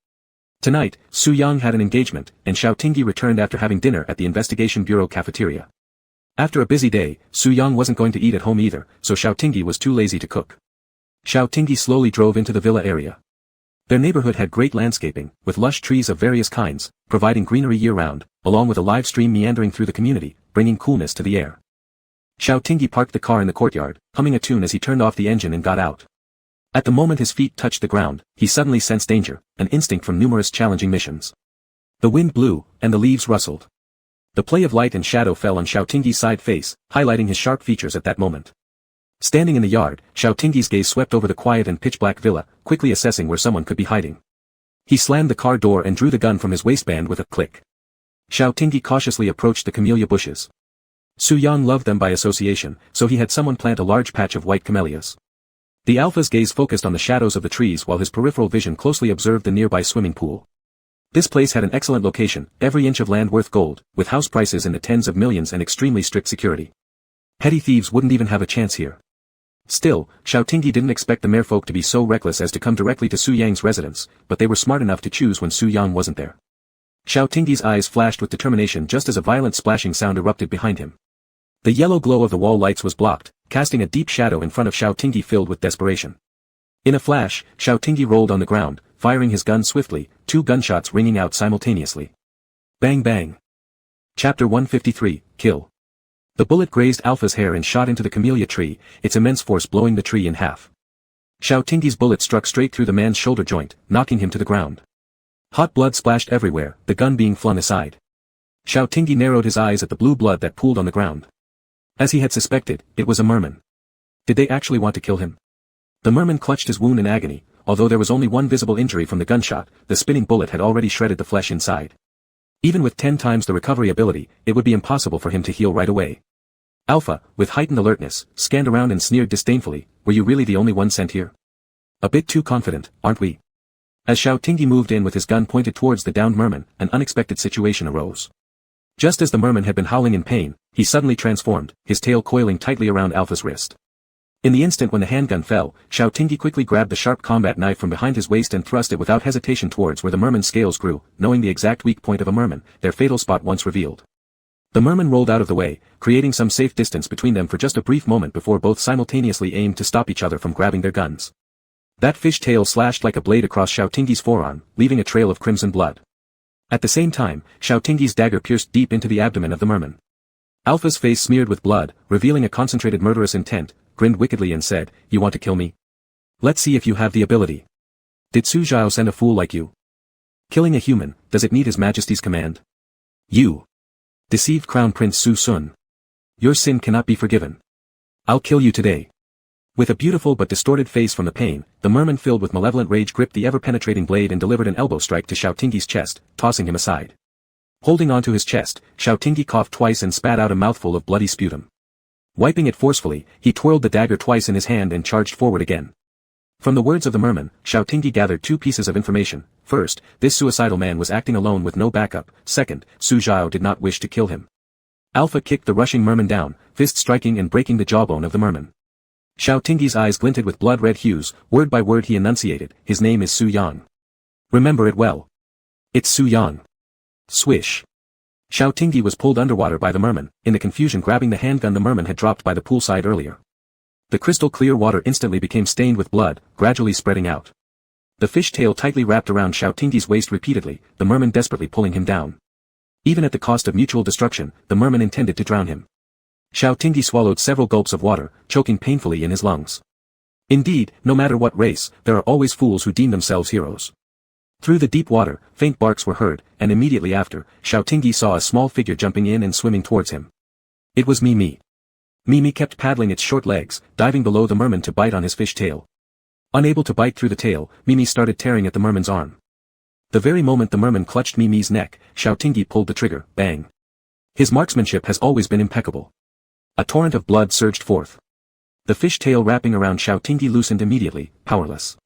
Tonight, Su Yang had an engagement, and Xiao Tingyi returned after having dinner at the Investigation Bureau cafeteria. After a busy day, Su Yang wasn't going to eat at home either, so Xiao Tingyi was too lazy to cook. Xiao Tingyi slowly drove into the villa area. Their neighborhood had great landscaping, with lush trees of various kinds, providing greenery year-round, along with a live stream meandering through the community, bringing coolness to the air. Xiao Tingyi parked the car in the courtyard, humming a tune as he turned off the engine and got out. At the moment his feet touched the ground, he suddenly sensed danger, an instinct from numerous challenging missions. The wind blew, and the leaves rustled. The play of light and shadow fell on Xiao Tingyi's side face, highlighting his sharp features at that moment. Standing in the yard, Xiao Tingyi's gaze swept over the quiet and pitch-black villa, quickly assessing where someone could be hiding. He slammed the car door and drew the gun from his waistband with a click. Xiao Tingyi cautiously approached the camellia bushes. Su Yang loved them by association, so he had someone plant a large patch of white camellias. The alpha's gaze focused on the shadows of the trees while his peripheral vision closely observed the nearby swimming pool. This place had an excellent location, every inch of land worth gold, with house prices in the tens of millions and extremely strict security. Petty thieves wouldn't even have a chance here. Still, Xiao Tingyi didn't expect the merfolk to be so reckless as to come directly to Su Yang's residence, but they were smart enough to choose when Su Yang wasn't there. Xiao Tingyi's eyes flashed with determination just as a violent splashing sound erupted behind him. The yellow glow of the wall lights was blocked, casting a deep shadow in front of Xiao Tingyi filled with desperation. In a flash, Xiao Tingyi rolled on the ground, firing his gun swiftly, 2 gunshots ringing out simultaneously. Bang bang. Chapter 153, Kill. The bullet grazed Alpha's hair and shot into the camellia tree, its immense force blowing the tree in half. Xiao Tingyi's bullet struck straight through the man's shoulder joint, knocking him to the ground. Hot blood splashed everywhere, the gun being flung aside. Xiao Tingyi narrowed his eyes at the blue blood that pooled on the ground. As he had suspected, it was a merman. Did they actually want to kill him? The merman clutched his wound in agony. Although there was only one visible injury from the gunshot, the spinning bullet had already shredded the flesh inside. Even with 10 times the recovery ability, it would be impossible for him to heal right away. Alpha, with heightened alertness, scanned around and sneered disdainfully, "Were you really the only one sent here? A bit too confident, aren't we?" As Xiao Tingyi moved in with his gun pointed towards the downed merman, an unexpected situation arose. Just as the merman had been howling in pain, he suddenly transformed, his tail coiling tightly around Alpha's wrist. In the instant when the handgun fell, Xiao Tingyi quickly grabbed the sharp combat knife from behind his waist and thrust it without hesitation towards where the merman's scales grew, knowing the exact weak point of a merman, their fatal spot once revealed. The merman rolled out of the way, creating some safe distance between them for just a brief moment before both simultaneously aimed to stop each other from grabbing their guns. That fish tail slashed like a blade across Xiao Tingyi's forearm, leaving a trail of crimson blood. At the same time, Xiao Tingyi's dagger pierced deep into the abdomen of the merman. Alpha's face smeared with blood, revealing a concentrated murderous intent, grinned wickedly and said, "You want to kill me? Let's see if you have the ability. Did Su Zhao send a fool like you? Killing a human, does it need His Majesty's command? You deceived Crown Prince Su Sun. Your sin cannot be forgiven. I'll kill you today." With a beautiful but distorted face from the pain, the merman filled with malevolent rage gripped the ever-penetrating blade and delivered an elbow strike to Xiao Tingyi's chest, tossing him aside. Holding onto his chest, Xiao Tingyi coughed twice and spat out a mouthful of bloody sputum. Wiping it forcefully, he twirled the dagger twice in his hand and charged forward again. From the words of the merman, Xiao Tingyi gathered two pieces of information. First, this suicidal man was acting alone with no backup. Second, Su Zhao did not wish to kill him. Alpha kicked the rushing merman down, fist striking and breaking the jawbone of the merman. Xiao Tingyi's eyes glinted with blood-red hues, word by word he enunciated, "His name is Su Yang. Remember it well. It's Su Yang." Swish. Xiao Tingyi was pulled underwater by the merman, in the confusion grabbing the handgun the merman had dropped by the poolside earlier. The crystal-clear water instantly became stained with blood, gradually spreading out. The fish tail tightly wrapped around Xiao Tingyi's waist repeatedly, the merman desperately pulling him down. Even at the cost of mutual destruction, the merman intended to drown him. Xiao Tingyi swallowed several gulps of water, choking painfully in his lungs. Indeed, no matter what race, there are always fools who deem themselves heroes. Through the deep water, faint barks were heard, and immediately after, Xiao Tingyi saw a small figure jumping in and swimming towards him. It was Mimi. Mimi kept paddling its short legs, diving below the merman to bite on his fish tail. Unable to bite through the tail, Mimi started tearing at the merman's arm. The very moment the merman clutched Mimi's neck, Xiao Tingyi pulled the trigger, bang. His marksmanship has always been impeccable. A torrent of blood surged forth. The fish tail wrapping around Xiao Tingyi loosened immediately, powerless.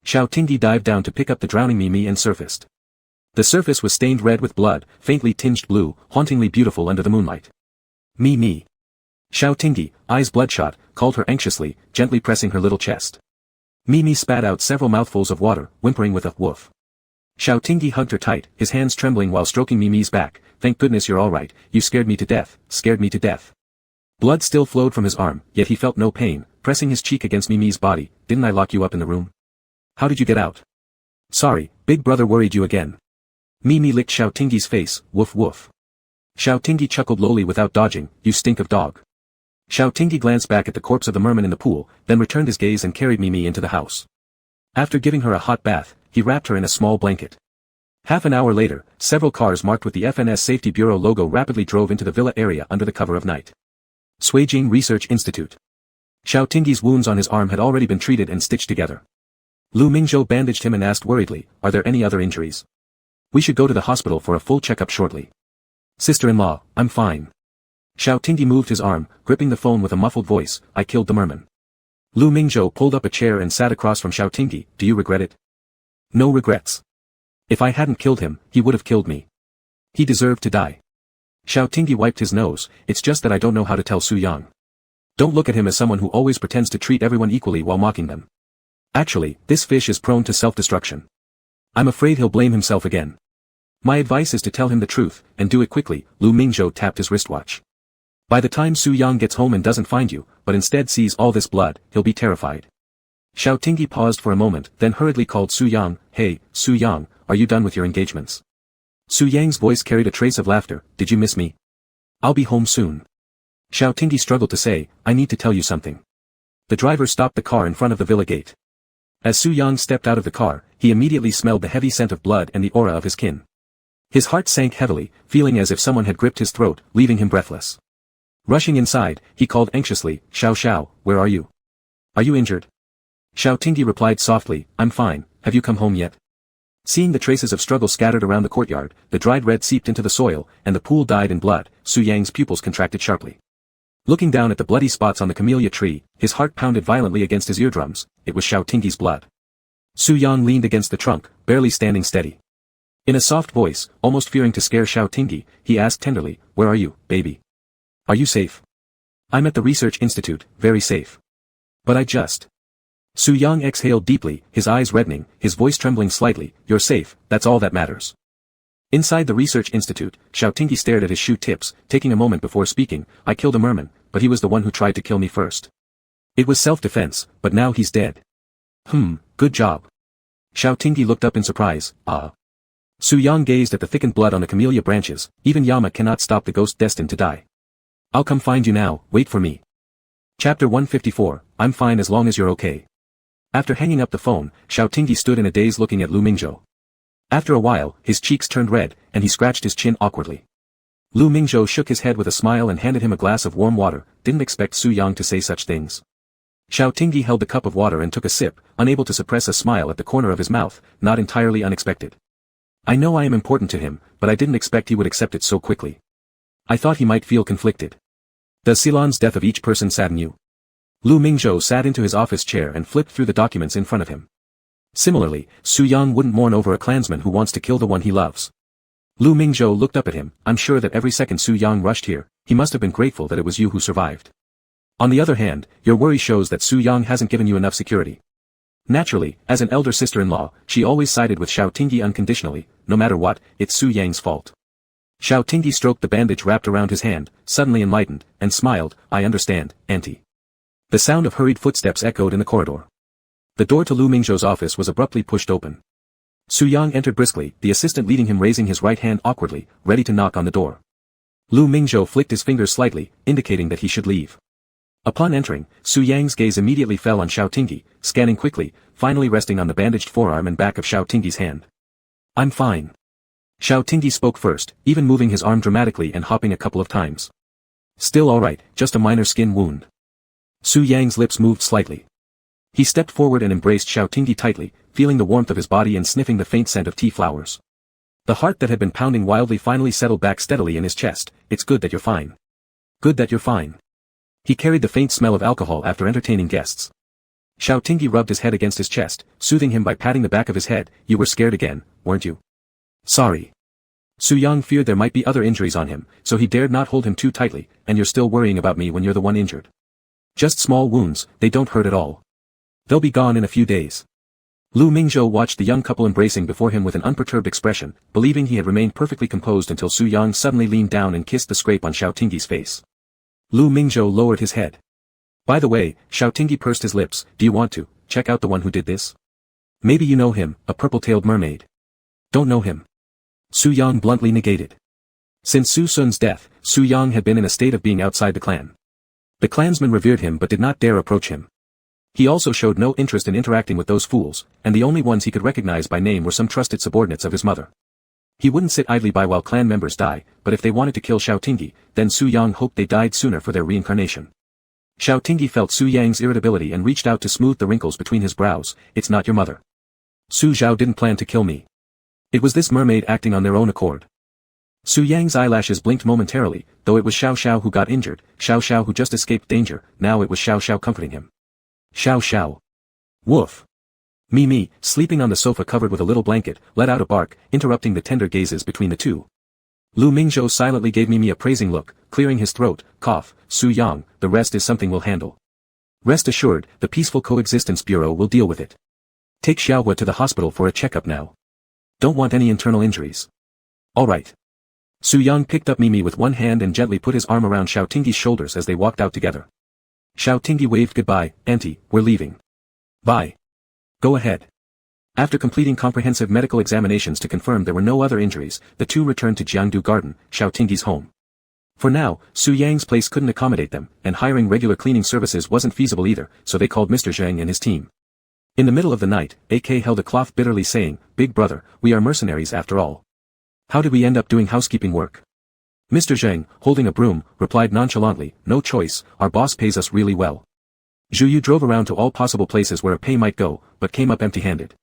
Xiao Tingyi dived down to pick up the drowning Mimi and surfaced. The surface was stained red with blood, faintly tinged blue, hauntingly beautiful under the moonlight. Mimi. Xiao Tingyi, eyes bloodshot, called her anxiously, gently pressing her little chest. Mimi spat out several mouthfuls of water, whimpering with a woof. Xiao Tingyi hugged her tight, his hands trembling while stroking Mimi's back. "Thank goodness you're all right, you scared me to death, scared me to death." Blood still flowed from his arm, yet he felt no pain, pressing his cheek against Mimi's body. "Didn't I lock you up in the room? How did you get out?" "Sorry, big brother worried you again." Mimi licked Xiao Tingyi's face, woof woof. Xiao Tingyi chuckled lowly without dodging, "You stink of dog." Xiao Tingyi glanced back at the corpse of the merman in the pool, then returned his gaze and carried Mimi into the house. After giving her a hot bath, he wrapped her in a small blanket. Half an hour later, several cars marked with the FNS Safety Bureau logo rapidly drove into the villa area under the cover of night. Suijing Research Institute. Xiao Tingyi's wounds on his arm had already been treated and stitched together. Lu Mingzhou bandaged him and asked worriedly, "Are there any other injuries? We should go to the hospital for a full checkup shortly." "Sister-in-law, I'm fine." Xiao Tingyi moved his arm, gripping the phone with a muffled voice, "I killed the merman." Lu Mingzhou pulled up a chair and sat across from Xiao Tingyi. "Do you regret it?" "No regrets. If I hadn't killed him, he would have killed me. He deserved to die." Xiao Tingyi wiped his nose. "It's just that I don't know how to tell Su Yang. Don't look at him as someone who always pretends to treat everyone equally while mocking them. Actually, this fish is prone to self-destruction. I'm afraid he'll blame himself again. My advice is to tell him the truth, and do it quickly." Lu Mingzhou tapped his wristwatch. "By the time Su Yang gets home and doesn't find you, but instead sees all this blood, he'll be terrified." Xiao Tingyi paused for a moment, then hurriedly called Su Yang. "Hey, Su Yang, are you done with your engagements?" Su Yang's voice carried a trace of laughter. "Did you miss me? I'll be home soon." Xiao Tingyi struggled to say, I need to tell you something. The driver stopped the car in front of the villa gate. As Su Yang stepped out of the car, he immediately smelled the heavy scent of blood and the aura of his kin. His heart sank heavily, feeling as if someone had gripped his throat, leaving him breathless. Rushing inside, he called anxiously, Xiao Xiao, where are you? Are you injured? Xiao Tingyi replied softly, I'm fine, have you come home yet? Seeing the traces of struggle scattered around the courtyard, the dried red seeped into the soil, and the pool dyed in blood, Su Yang's pupils contracted sharply. Looking down at the bloody spots on the camellia tree, his heart pounded violently against his eardrums. It was Xiao Tingyi's blood. Su Yang leaned against the trunk, barely standing steady. In a soft voice, almost fearing to scare Xiao Tingyi, he asked tenderly, where are you, baby? Are you safe? I'm at the research institute, very safe. But I just... Su Yang exhaled deeply, his eyes reddening, his voice trembling slightly, you're safe, that's all that matters. Inside the research institute, Xiao Tingyi stared at his shoe tips, taking a moment before speaking, I killed a merman, but he was the one who tried to kill me first. It was self-defense, but now he's dead. Good job. Xiao Tingyi looked up in surprise, ah. Su Yang gazed at the thickened blood on the camellia branches, even Yama cannot stop the ghost destined to die. I'll come find you now, wait for me. Chapter 154, I'm fine as long as you're okay. After hanging up the phone, Xiao Tingyi stood in a daze looking at Lu Mingzhou. After a while, his cheeks turned red, and he scratched his chin awkwardly. Lu Mingzhou shook his head with a smile and handed him a glass of warm water, didn't expect Su Yang to say such things. Xiao Tingyi held the cup of water and took a sip, unable to suppress a smile at the corner of his mouth, not entirely unexpected. I know I am important to him, but I didn't expect he would accept it so quickly. I thought he might feel conflicted. Does Silan's death of each person sadden you? Lu Mingzhou sat into his office chair and flipped through the documents in front of him. Similarly, Su Yang wouldn't mourn over a clansman who wants to kill the one he loves. Lu Mingzhou looked up at him, I'm sure that every second Su Yang rushed here, he must have been grateful that it was you who survived. On the other hand, your worry shows that Su Yang hasn't given you enough security. Naturally, as an elder sister-in-law, she always sided with Xiao Tingyi unconditionally, no matter what, it's Su Yang's fault. Xiao Tingyi stroked the bandage wrapped around his hand, suddenly enlightened, and smiled, I understand, auntie. The sound of hurried footsteps echoed in the corridor. The door to Lu Mingzhou's office was abruptly pushed open. Su Yang entered briskly, the assistant leading him raising his right hand awkwardly, ready to knock on the door. Lu Mingzhou flicked his fingers slightly, indicating that he should leave. Upon entering, Su Yang's gaze immediately fell on Xiao Tingyi, scanning quickly, finally resting on the bandaged forearm and back of Xiao Tingyi's hand. I'm fine. Xiao Tingyi spoke first, even moving his arm dramatically and hopping a couple of times. Still alright, just a minor skin wound. Su Yang's lips moved slightly. He stepped forward and embraced Xiao Tingyi tightly, feeling the warmth of his body and sniffing the faint scent of tea flowers. The heart that had been pounding wildly finally settled back steadily in his chest, it's good that you're fine. Good that you're fine. He carried the faint smell of alcohol after entertaining guests. Xiao Tingyi rubbed his head against his chest, soothing him by patting the back of his head, you were scared again, weren't you? Sorry. Su Yang feared there might be other injuries on him, so he dared not hold him too tightly, and you're still worrying about me when you're the one injured. Just small wounds, they don't hurt at all. They'll be gone in a few days. Lu Mingzhou watched the young couple embracing before him with an unperturbed expression, believing he had remained perfectly composed until Su Yang suddenly leaned down and kissed the scrape on Xiao Tingyi's face. Lu Mingzhou lowered his head. By the way, Xiao Tingyi pursed his lips, do you want to check out the one who did this? Maybe you know him, a purple-tailed mermaid. Don't know him. Su Yang bluntly negated. Since Su Sun's death, Su Yang had been in a state of being outside the clan. The clansmen revered him but did not dare approach him. He also showed no interest in interacting with those fools, and the only ones he could recognize by name were some trusted subordinates of his mother. He wouldn't sit idly by while clan members die, but if they wanted to kill Xiao Tingyi, then Su Yang hoped they died sooner for their reincarnation. Xiao Tingyi felt Su Yang's irritability and reached out to smooth the wrinkles between his brows, it's not your mother. Su Zhao didn't plan to kill me. It was this mermaid acting on their own accord. Su Yang's eyelashes blinked momentarily, though it was Xiao Xiao who got injured, Xiao Xiao who just escaped danger, now it was Xiao Xiao comforting him. Xiao Xiao. Woof. Mimi, sleeping on the sofa covered with a little blanket, let out a bark, interrupting the tender gazes between the two. Lu Mingzhou silently gave Mimi a praising look, clearing his throat, cough, Su Yang, the rest is something we'll handle. Rest assured, the Peaceful Coexistence Bureau will deal with it. Take Xiaohua to the hospital for a checkup now. Don't want any internal injuries. Alright. Su Yang picked up Mimi with one hand and gently put his arm around Xiao Tingyi's shoulders as they walked out together. Xiao Tingyi waved goodbye, auntie, we're leaving. Bye. Go ahead. After completing comprehensive medical examinations to confirm there were no other injuries, the two returned to Jiangdu Garden, Xiao Tingyi's home. For now, Su Yang's place couldn't accommodate them, and hiring regular cleaning services wasn't feasible either, so they called Mr. Zheng and his team. In the middle of the night, AK held a cloth bitterly saying, "Big brother, we are mercenaries after all. How did we end up doing housekeeping work?" Mr. Zheng, holding a broom, replied nonchalantly, "No choice, our boss pays us really well." Zhu Yu drove around to all possible places where a pay might go, but came up empty-handed.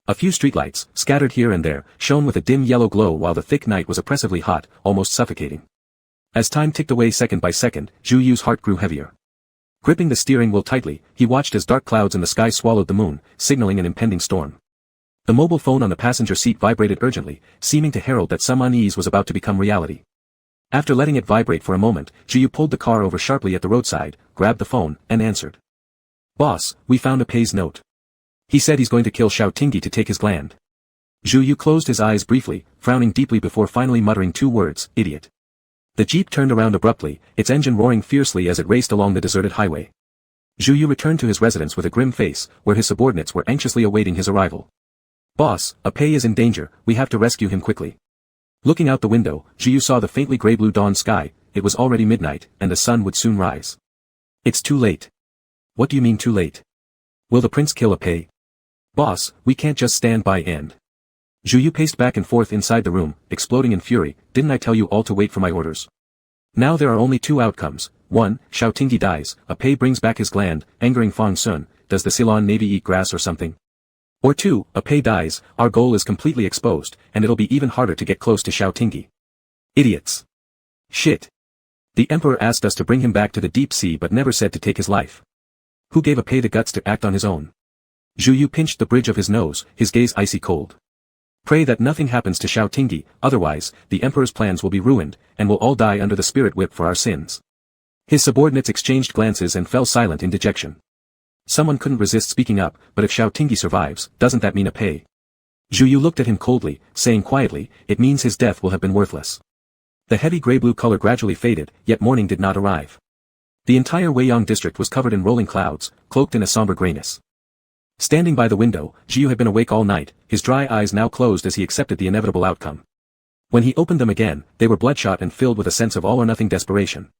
A few streetlights, scattered here and there, shone with a dim yellow glow while the thick night was oppressively hot, almost suffocating. As time ticked away second by second, Zhu Yu's heart grew heavier. Gripping the steering wheel tightly, he watched as dark clouds in the sky swallowed the moon, signaling an impending storm. The mobile phone on the passenger seat vibrated urgently, seeming to herald that some unease was about to become reality. After letting it vibrate for a moment, Zhu Yu pulled the car over sharply at the roadside, grabbed the phone, and answered. "Boss, we found a Pei's note. He said he's going to kill Xiao Tingyi to take his gland." Zhu Yu closed his eyes briefly, frowning deeply before finally muttering two words, "Idiot." The jeep turned around abruptly, its engine roaring fiercely as it raced along the deserted highway. Zhu Yu returned to his residence with a grim face, where his subordinates were anxiously awaiting his arrival. "Boss, a Pei is in danger, we have to rescue him quickly." Looking out the window, Zhu Yu saw the faintly grey-blue dawn sky. It was already midnight, and the sun would soon rise. "It's too late." "What do you mean too late? Will the prince kill a Pei?" "Boss, we can't just stand by and..." Zhu Yu paced back and forth inside the room, exploding in fury. "Didn't I tell you all to wait for my orders? Now there are only two outcomes. 1. Xiao Tingyi dies, a Pei brings back his gland, angering Fang Sun, does the Ceylon Navy eat grass or something? Or 2. A Pei dies, our goal is completely exposed, and it'll be even harder to get close to Xiao Tingyi." "Idiots. Shit. The Emperor asked us to bring him back to the deep sea but never said to take his life. Who gave a Pei the guts to act on his own?" Zhu Yu pinched the bridge of his nose, his gaze icy cold. "Pray that nothing happens to Xiao Tingyi, otherwise, the Emperor's plans will be ruined, and we'll all die under the spirit whip for our sins." His subordinates exchanged glances and fell silent in dejection. Someone couldn't resist speaking up, "But if Xiao Tingyi survives, doesn't that mean a Pei?" Zhu Yu looked at him coldly, saying quietly, "It means his death will have been worthless." The heavy grey-blue color gradually faded, yet morning did not arrive. The entire Weiyang district was covered in rolling clouds, cloaked in a somber grayness. Standing by the window, Zhu Yu had been awake all night, his dry eyes now closed as he accepted the inevitable outcome. When he opened them again, they were bloodshot and filled with a sense of all-or-nothing desperation.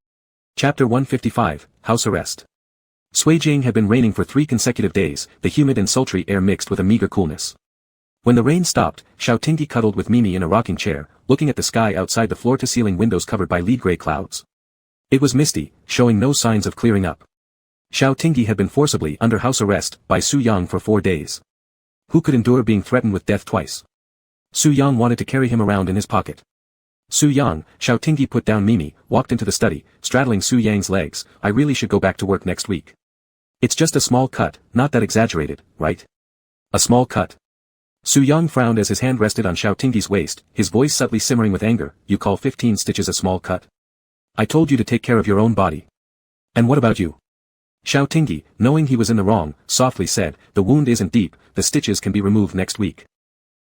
Chapter 155, House Arrest. Suijing had been raining for 3 consecutive days, the humid and sultry air mixed with a meager coolness. When the rain stopped, Xiao Tingyi cuddled with Mimi in a rocking chair, looking at the sky outside the floor-to-ceiling windows covered by lead-gray clouds. It was misty, showing no signs of clearing up. Xiao Tingyi had been forcibly under house arrest by Su Yang for 4 days. Who could endure being threatened with death twice? Su Yang wanted to carry him around in his pocket. "Su Yang," Xiao Tingyi put down Mimi, walked into the study, straddling Su Yang's legs. "I really should go back to work next week. It's just a small cut, not that exaggerated, right?" "A small cut?" Su Yang frowned as his hand rested on Xiao Tingyi's waist, his voice subtly simmering with anger. "You call 15 stitches a small cut? I told you to take care of your own body. And what about you?" Xiao Tingyi, knowing he was in the wrong, softly said, "The wound isn't deep, the stitches can be removed next week."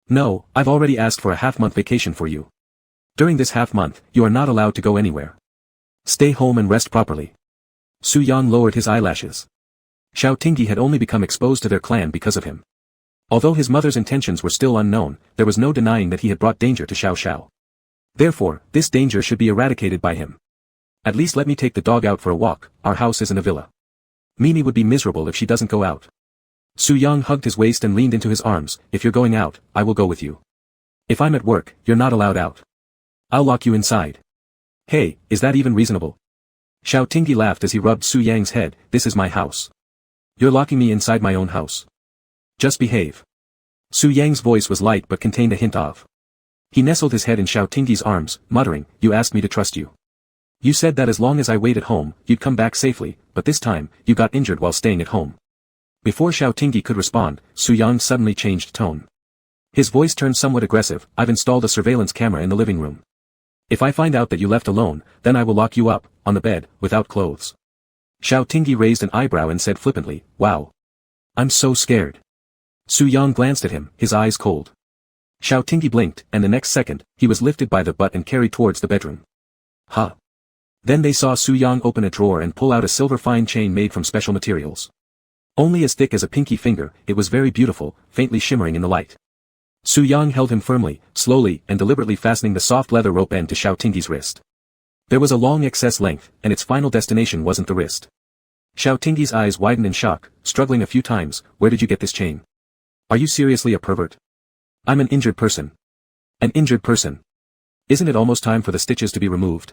"No, I've already asked for a half-month vacation for you. During this half-month, you are not allowed to go anywhere. Stay home and rest properly." Su Yang lowered his eyelashes. Xiao Tingyi had only become exposed to their clan because of him. Although his mother's intentions were still unknown, there was no denying that he had brought danger to Xiao Xiao. Therefore, this danger should be eradicated by him. "At least let me take the dog out for a walk, our house isn't a villa. Mimi would be miserable if she doesn't go out." Su Yang hugged his waist and leaned into his arms. "If you're going out, I will go with you. If I'm at work, you're not allowed out. I'll lock you inside." "Hey, is that even reasonable?" Xiao Tingyi laughed as he rubbed Su Yang's head. "This is my house. You're locking me inside my own house. Just behave." Su Yang's voice was light but contained a hint of. He nestled his head in Xiao Tingyi's arms, muttering, "You asked me to trust you. You said that as long as I wait at home, you'd come back safely, but this time, you got injured while staying at home." Before Xiao Tingyi could respond, Su Yang suddenly changed tone. His voice turned somewhat aggressive. "I've installed a surveillance camera in the living room. If I find out that you left alone, then I will lock you up, on the bed, without clothes." Xiao Tingyi raised an eyebrow and said flippantly, "Wow. I'm so scared." Su Yang glanced at him, his eyes cold. Xiao Tingyi blinked, and the next second, he was lifted by the butt and carried towards the bedroom. "Huh." Then they saw Su Yang open a drawer and pull out a silver fine chain made from special materials. Only as thick as a pinky finger, it was very beautiful, faintly shimmering in the light. Su Yang held him firmly, slowly and deliberately fastening the soft leather rope end to Xiao Tingyi's wrist. There was a long excess length, and its final destination wasn't the wrist. Xiao Tingyi's eyes widened in shock, struggling a few times. Where did you get this chain? Are you seriously a pervert? I'm an injured person. An injured person. Isn't it almost time for the stitches to be removed?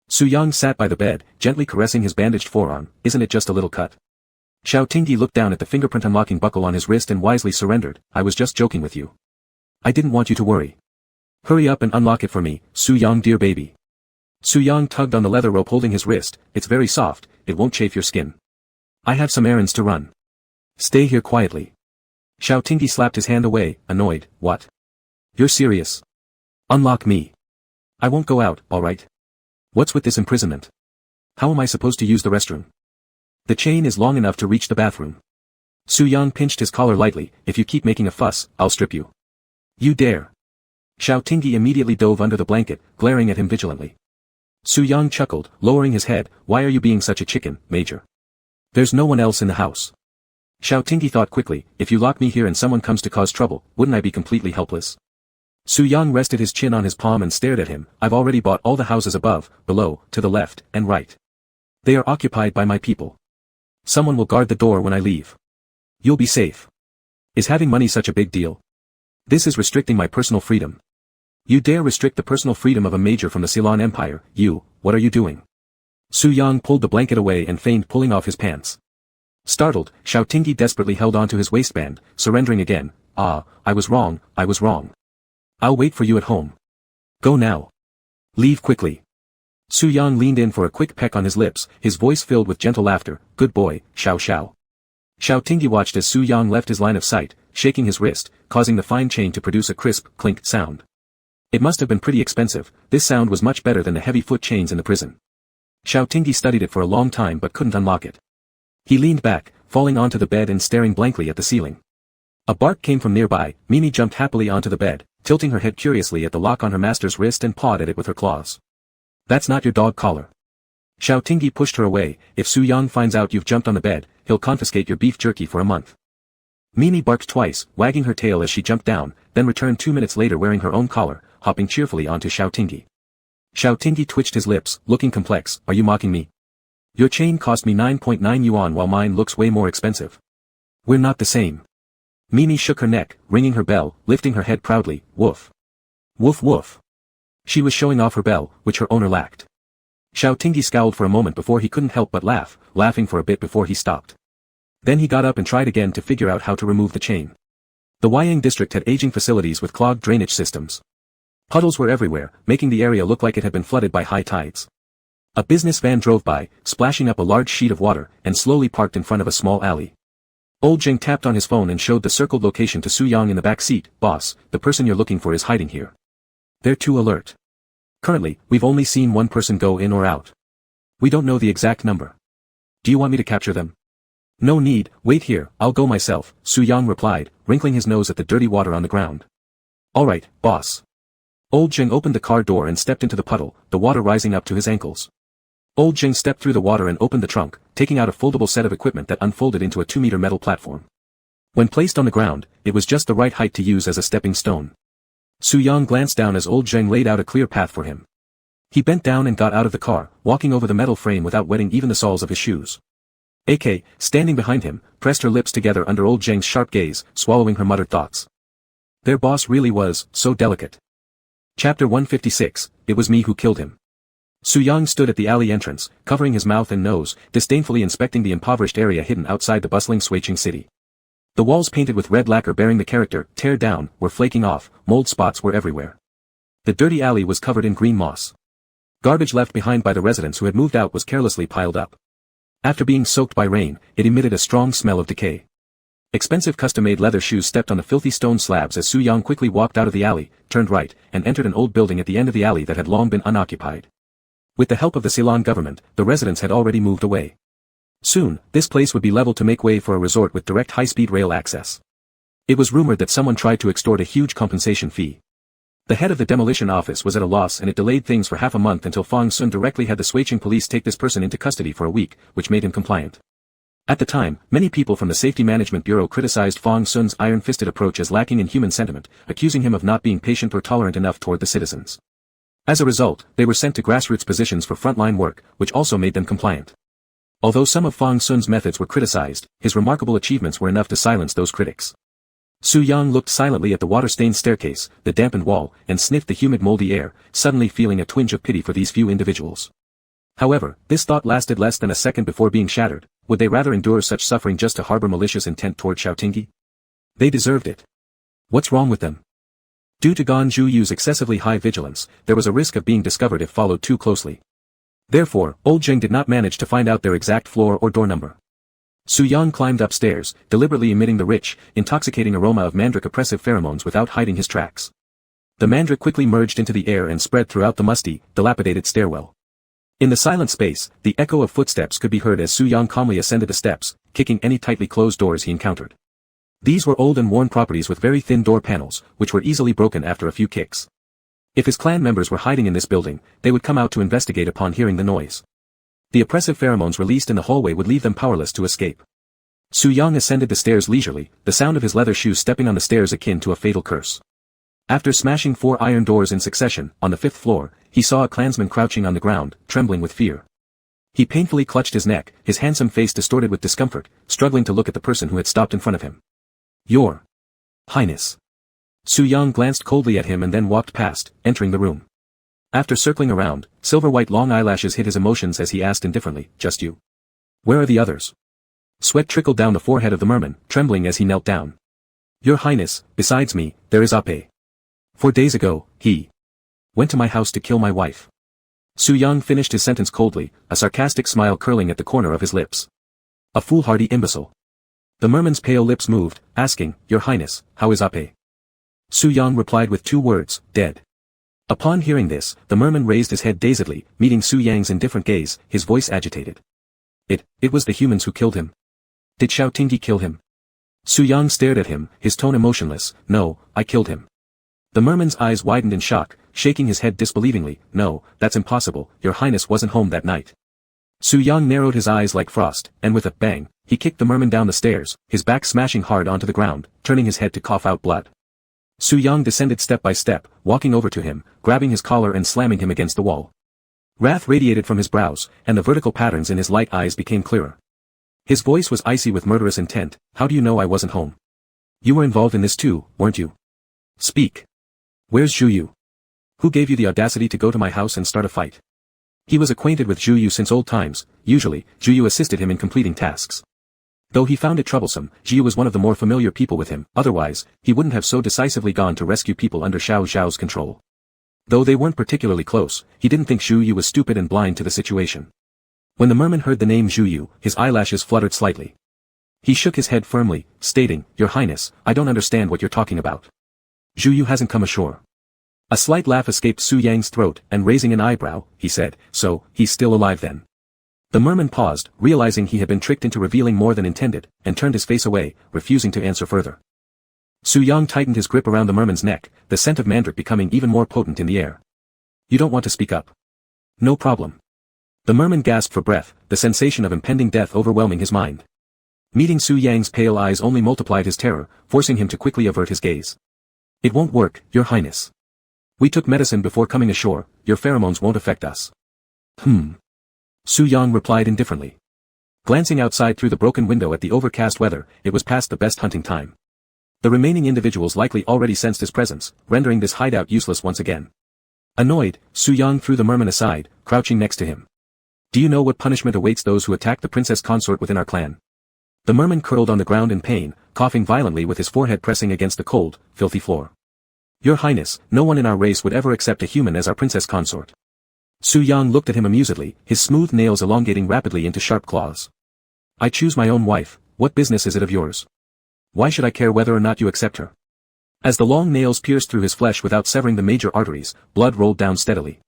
Su Yang sat by the bed, gently caressing his bandaged forearm. Isn't it just a little cut? Xiao Tingyi looked down at the fingerprint unlocking buckle on his wrist and wisely surrendered. I was just joking with you. I didn't want you to worry. Hurry up and unlock it for me, Su Yang dear baby. Su Yang tugged on the leather rope holding his wrist. It's very soft, it won't chafe your skin. I have some errands to run. Stay here quietly. Xiao Tingyi slapped his hand away, annoyed. What? You're serious? Unlock me. I won't go out, alright? What's with this imprisonment? How am I supposed to use the restroom? The chain is long enough to reach the bathroom. Su Yang pinched his collar lightly. If you keep making a fuss, I'll strip you. You dare. Xiao Tingyi immediately dove under the blanket, glaring at him vigilantly. Su Yang chuckled, lowering his head. Why are you being such a chicken, Major? There's no one else in the house. Xiao Tingyi thought quickly, if you lock me here and someone comes to cause trouble, wouldn't I be completely helpless? Su Yang rested his chin on his palm and stared at him. I've already bought all the houses above, below, to the left, and right. They are occupied by my people. Someone will guard the door when I leave. You'll be safe. Is having money such a big deal? This is restricting my personal freedom. You dare restrict the personal freedom of a major from the Ceylon Empire, you, what are you doing? Su Yang pulled the blanket away and feigned pulling off his pants. Startled, Xiao Tingyi desperately held onto his waistband, surrendering again. Ah, I was wrong, I was wrong. I'll wait for you at home. Go now. Leave quickly. Su Yang leaned in for a quick peck on his lips, his voice filled with gentle laughter. Good boy, Xiao Xiao. Xiao Tingyi watched as Su Yang left his line of sight, shaking his wrist, causing the fine chain to produce a crisp, clink sound. It must have been pretty expensive. This sound was much better than the heavy foot chains in the prison. Xiao Tingyi studied it for a long time but couldn't unlock it. He leaned back, falling onto the bed and staring blankly at the ceiling. A bark came from nearby. Mimi jumped happily onto the bed, tilting her head curiously at the lock on her master's wrist and pawed at it with her claws. That's not your dog collar. Xiao Tingyi pushed her away. If Su Yang finds out you've jumped on the bed, he'll confiscate your beef jerky for a month. Mimi barked twice, wagging her tail as she jumped down, then returned 2 minutes later wearing her own collar, hopping cheerfully onto Xiao Tingyi. Xiao Tingyi twitched his lips, looking complex. Are you mocking me? Your chain cost me 9.9 yuan while mine looks way more expensive. We're not the same. Mimi shook her neck, ringing her bell, lifting her head proudly. Woof. Woof woof. She was showing off her bell, which her owner lacked. Xiao Tingyi scowled for a moment before he couldn't help but laugh, laughing for a bit before he stopped. Then he got up and tried again to figure out how to remove the chain. The Wyang district had aging facilities with clogged drainage systems. Puddles were everywhere, making the area look like it had been flooded by high tides. A business van drove by, splashing up a large sheet of water, and slowly parked in front of a small alley. Old Jing tapped on his phone and showed the circled location to Su Yang in the back seat. Boss, the person you're looking for is hiding here. They're too alert. Currently, we've only seen one person go in or out. We don't know the exact number. Do you want me to capture them? No need, wait here, I'll go myself, Su Yang replied, wrinkling his nose at the dirty water on the ground. Alright, boss. Old Jing opened the car door and stepped into the puddle, the water rising up to his ankles. Old Jing stepped through the water and opened the trunk, taking out a foldable set of equipment that unfolded into a 2-meter metal platform. When placed on the ground, it was just the right height to use as a stepping stone. Su Yang glanced down as Old Jing laid out a clear path for him. He bent down and got out of the car, walking over the metal frame without wetting even the soles of his shoes. AK, standing behind him, pressed her lips together under Old Jing's sharp gaze, swallowing her muttered thoughts. Their boss really was, so delicate. Chapter 156, It was me who killed him. Su Yang stood at the alley entrance, covering his mouth and nose, disdainfully inspecting the impoverished area hidden outside the bustling Suiqing city. The walls painted with red lacquer bearing the character, tear down, were flaking off, mold spots were everywhere. The dirty alley was covered in green moss. Garbage left behind by the residents who had moved out was carelessly piled up. After being soaked by rain, it emitted a strong smell of decay. Expensive custom-made leather shoes stepped on the filthy stone slabs as Su Yang quickly walked out of the alley, turned right, and entered an old building at the end of the alley that had long been unoccupied. With the help of the Ceylon government, the residents had already moved away. Soon, this place would be leveled to make way for a resort with direct high-speed rail access. It was rumored that someone tried to extort a huge compensation fee. The head of the demolition office was at a loss and it delayed things for half a month until Fang Sun directly had the Suiqing police take this person into custody for a week, which made him compliant. At the time, many people from the Safety Management Bureau criticized Fang Sun's iron-fisted approach as lacking in human sentiment, accusing him of not being patient or tolerant enough toward the citizens. As a result, they were sent to grassroots positions for frontline work, which also made them compliant. Although some of Fang Sun's methods were criticized, his remarkable achievements were enough to silence those critics. Su Yang looked silently at the water-stained staircase, the dampened wall, and sniffed the humid moldy air, suddenly feeling a twinge of pity for these few individuals. However, this thought lasted less than a second before being shattered. Would they rather endure such suffering just to harbor malicious intent toward Xiaotingyi? They deserved it. What's wrong with them? Due to Gan Zhuyu's excessively high vigilance, there was a risk of being discovered if followed too closely. Therefore, old Zheng did not manage to find out their exact floor or door number. Su Yang climbed upstairs, deliberately emitting the rich, intoxicating aroma of mandrake oppressive pheromones without hiding his tracks. The mandrake quickly merged into the air and spread throughout the musty, dilapidated stairwell. In the silent space, the echo of footsteps could be heard as Su Yang calmly ascended the steps, kicking any tightly closed doors he encountered. These were old and worn properties with very thin door panels, which were easily broken after a few kicks. If his clan members were hiding in this building, they would come out to investigate upon hearing the noise. The oppressive pheromones released in the hallway would leave them powerless to escape. Su Yang ascended the stairs leisurely, the sound of his leather shoes stepping on the stairs akin to a fatal curse. After smashing 4 iron doors in succession, on the 5th floor, he saw a clansman crouching on the ground, trembling with fear. He painfully clutched his neck, his handsome face distorted with discomfort, struggling to look at the person who had stopped in front of him. Your Highness. Su Yang glanced coldly at him and then walked past, entering the room. After circling around, silver-white long eyelashes hid his emotions as he asked indifferently, "Just you? Where are the others?" Sweat trickled down the forehead of the merman, trembling as he knelt down. "Your Highness, besides me, there is Ape. 4 days ago, he went to my house to kill my wife." Su Yang finished his sentence coldly, a sarcastic smile curling at the corner of his lips. "A foolhardy imbecile." The merman's pale lips moved, asking, "Your Highness, how is Ape?" Su Yang replied with 2 words, "Dead." Upon hearing this, the merman raised his head dazedly, meeting Su Yang's indifferent gaze, his voice agitated. It was the humans who killed him. Did Xiaotingyi kill him?" Su Yang stared at him, his tone emotionless. "No, I killed him." The merman's eyes widened in shock, shaking his head disbelievingly. "No, that's impossible, Your Highness wasn't home that night." Su Yang narrowed his eyes like frost, and with a bang, he kicked the merman down the stairs, his back smashing hard onto the ground, turning his head to cough out blood. Su Yang descended step by step, walking over to him, grabbing his collar and slamming him against the wall. Wrath radiated from his brows, and the vertical patterns in his light eyes became clearer. His voice was icy with murderous intent. "How do you know I wasn't home? You were involved in this too, weren't you? Speak. Where's Zhuyu? Who gave you the audacity to go to my house and start a fight?" He was acquainted with Zhuyu since old times. Usually, Zhuyu assisted him in completing tasks. Though he found it troublesome, Zhuyu was one of the more familiar people with him, otherwise, he wouldn't have so decisively gone to rescue people under Xiao Zhao's control. Though they weren't particularly close, he didn't think Zhuyu was stupid and blind to the situation. When the merman heard the name Zhuyu, his eyelashes fluttered slightly. He shook his head firmly, stating, "Your Highness, I don't understand what you're talking about. Zhuyu hasn't come ashore." A slight laugh escaped Su Yang's throat, and raising an eyebrow, he said, "So, he's still alive then?" The merman paused, realizing he had been tricked into revealing more than intended, and turned his face away, refusing to answer further. Su Yang tightened his grip around the merman's neck, the scent of mandrake becoming even more potent in the air. "You don't want to speak up? No problem." The merman gasped for breath, the sensation of impending death overwhelming his mind. Meeting Su Yang's pale eyes only multiplied his terror, forcing him to quickly avert his gaze. "It won't work, Your Highness. We took medicine before coming ashore, your pheromones won't affect us." Su Yang replied indifferently. Glancing outside through the broken window at the overcast weather, it was past the best hunting time. The remaining individuals likely already sensed his presence, rendering this hideout useless once again. Annoyed, Su Yang threw the merman aside, crouching next to him. "Do you know what punishment awaits those who attack the princess consort within our clan?" The merman curled on the ground in pain, coughing violently with his forehead pressing against the cold, filthy floor. "Your Highness, no one in our race would ever accept a human as our princess consort." Su Yang looked at him amusedly, his smooth nails elongating rapidly into sharp claws. "I choose my own wife, what business is it of yours? Why should I care whether or not you accept her?" As the long nails pierced through his flesh without severing the major arteries, blood rolled down steadily.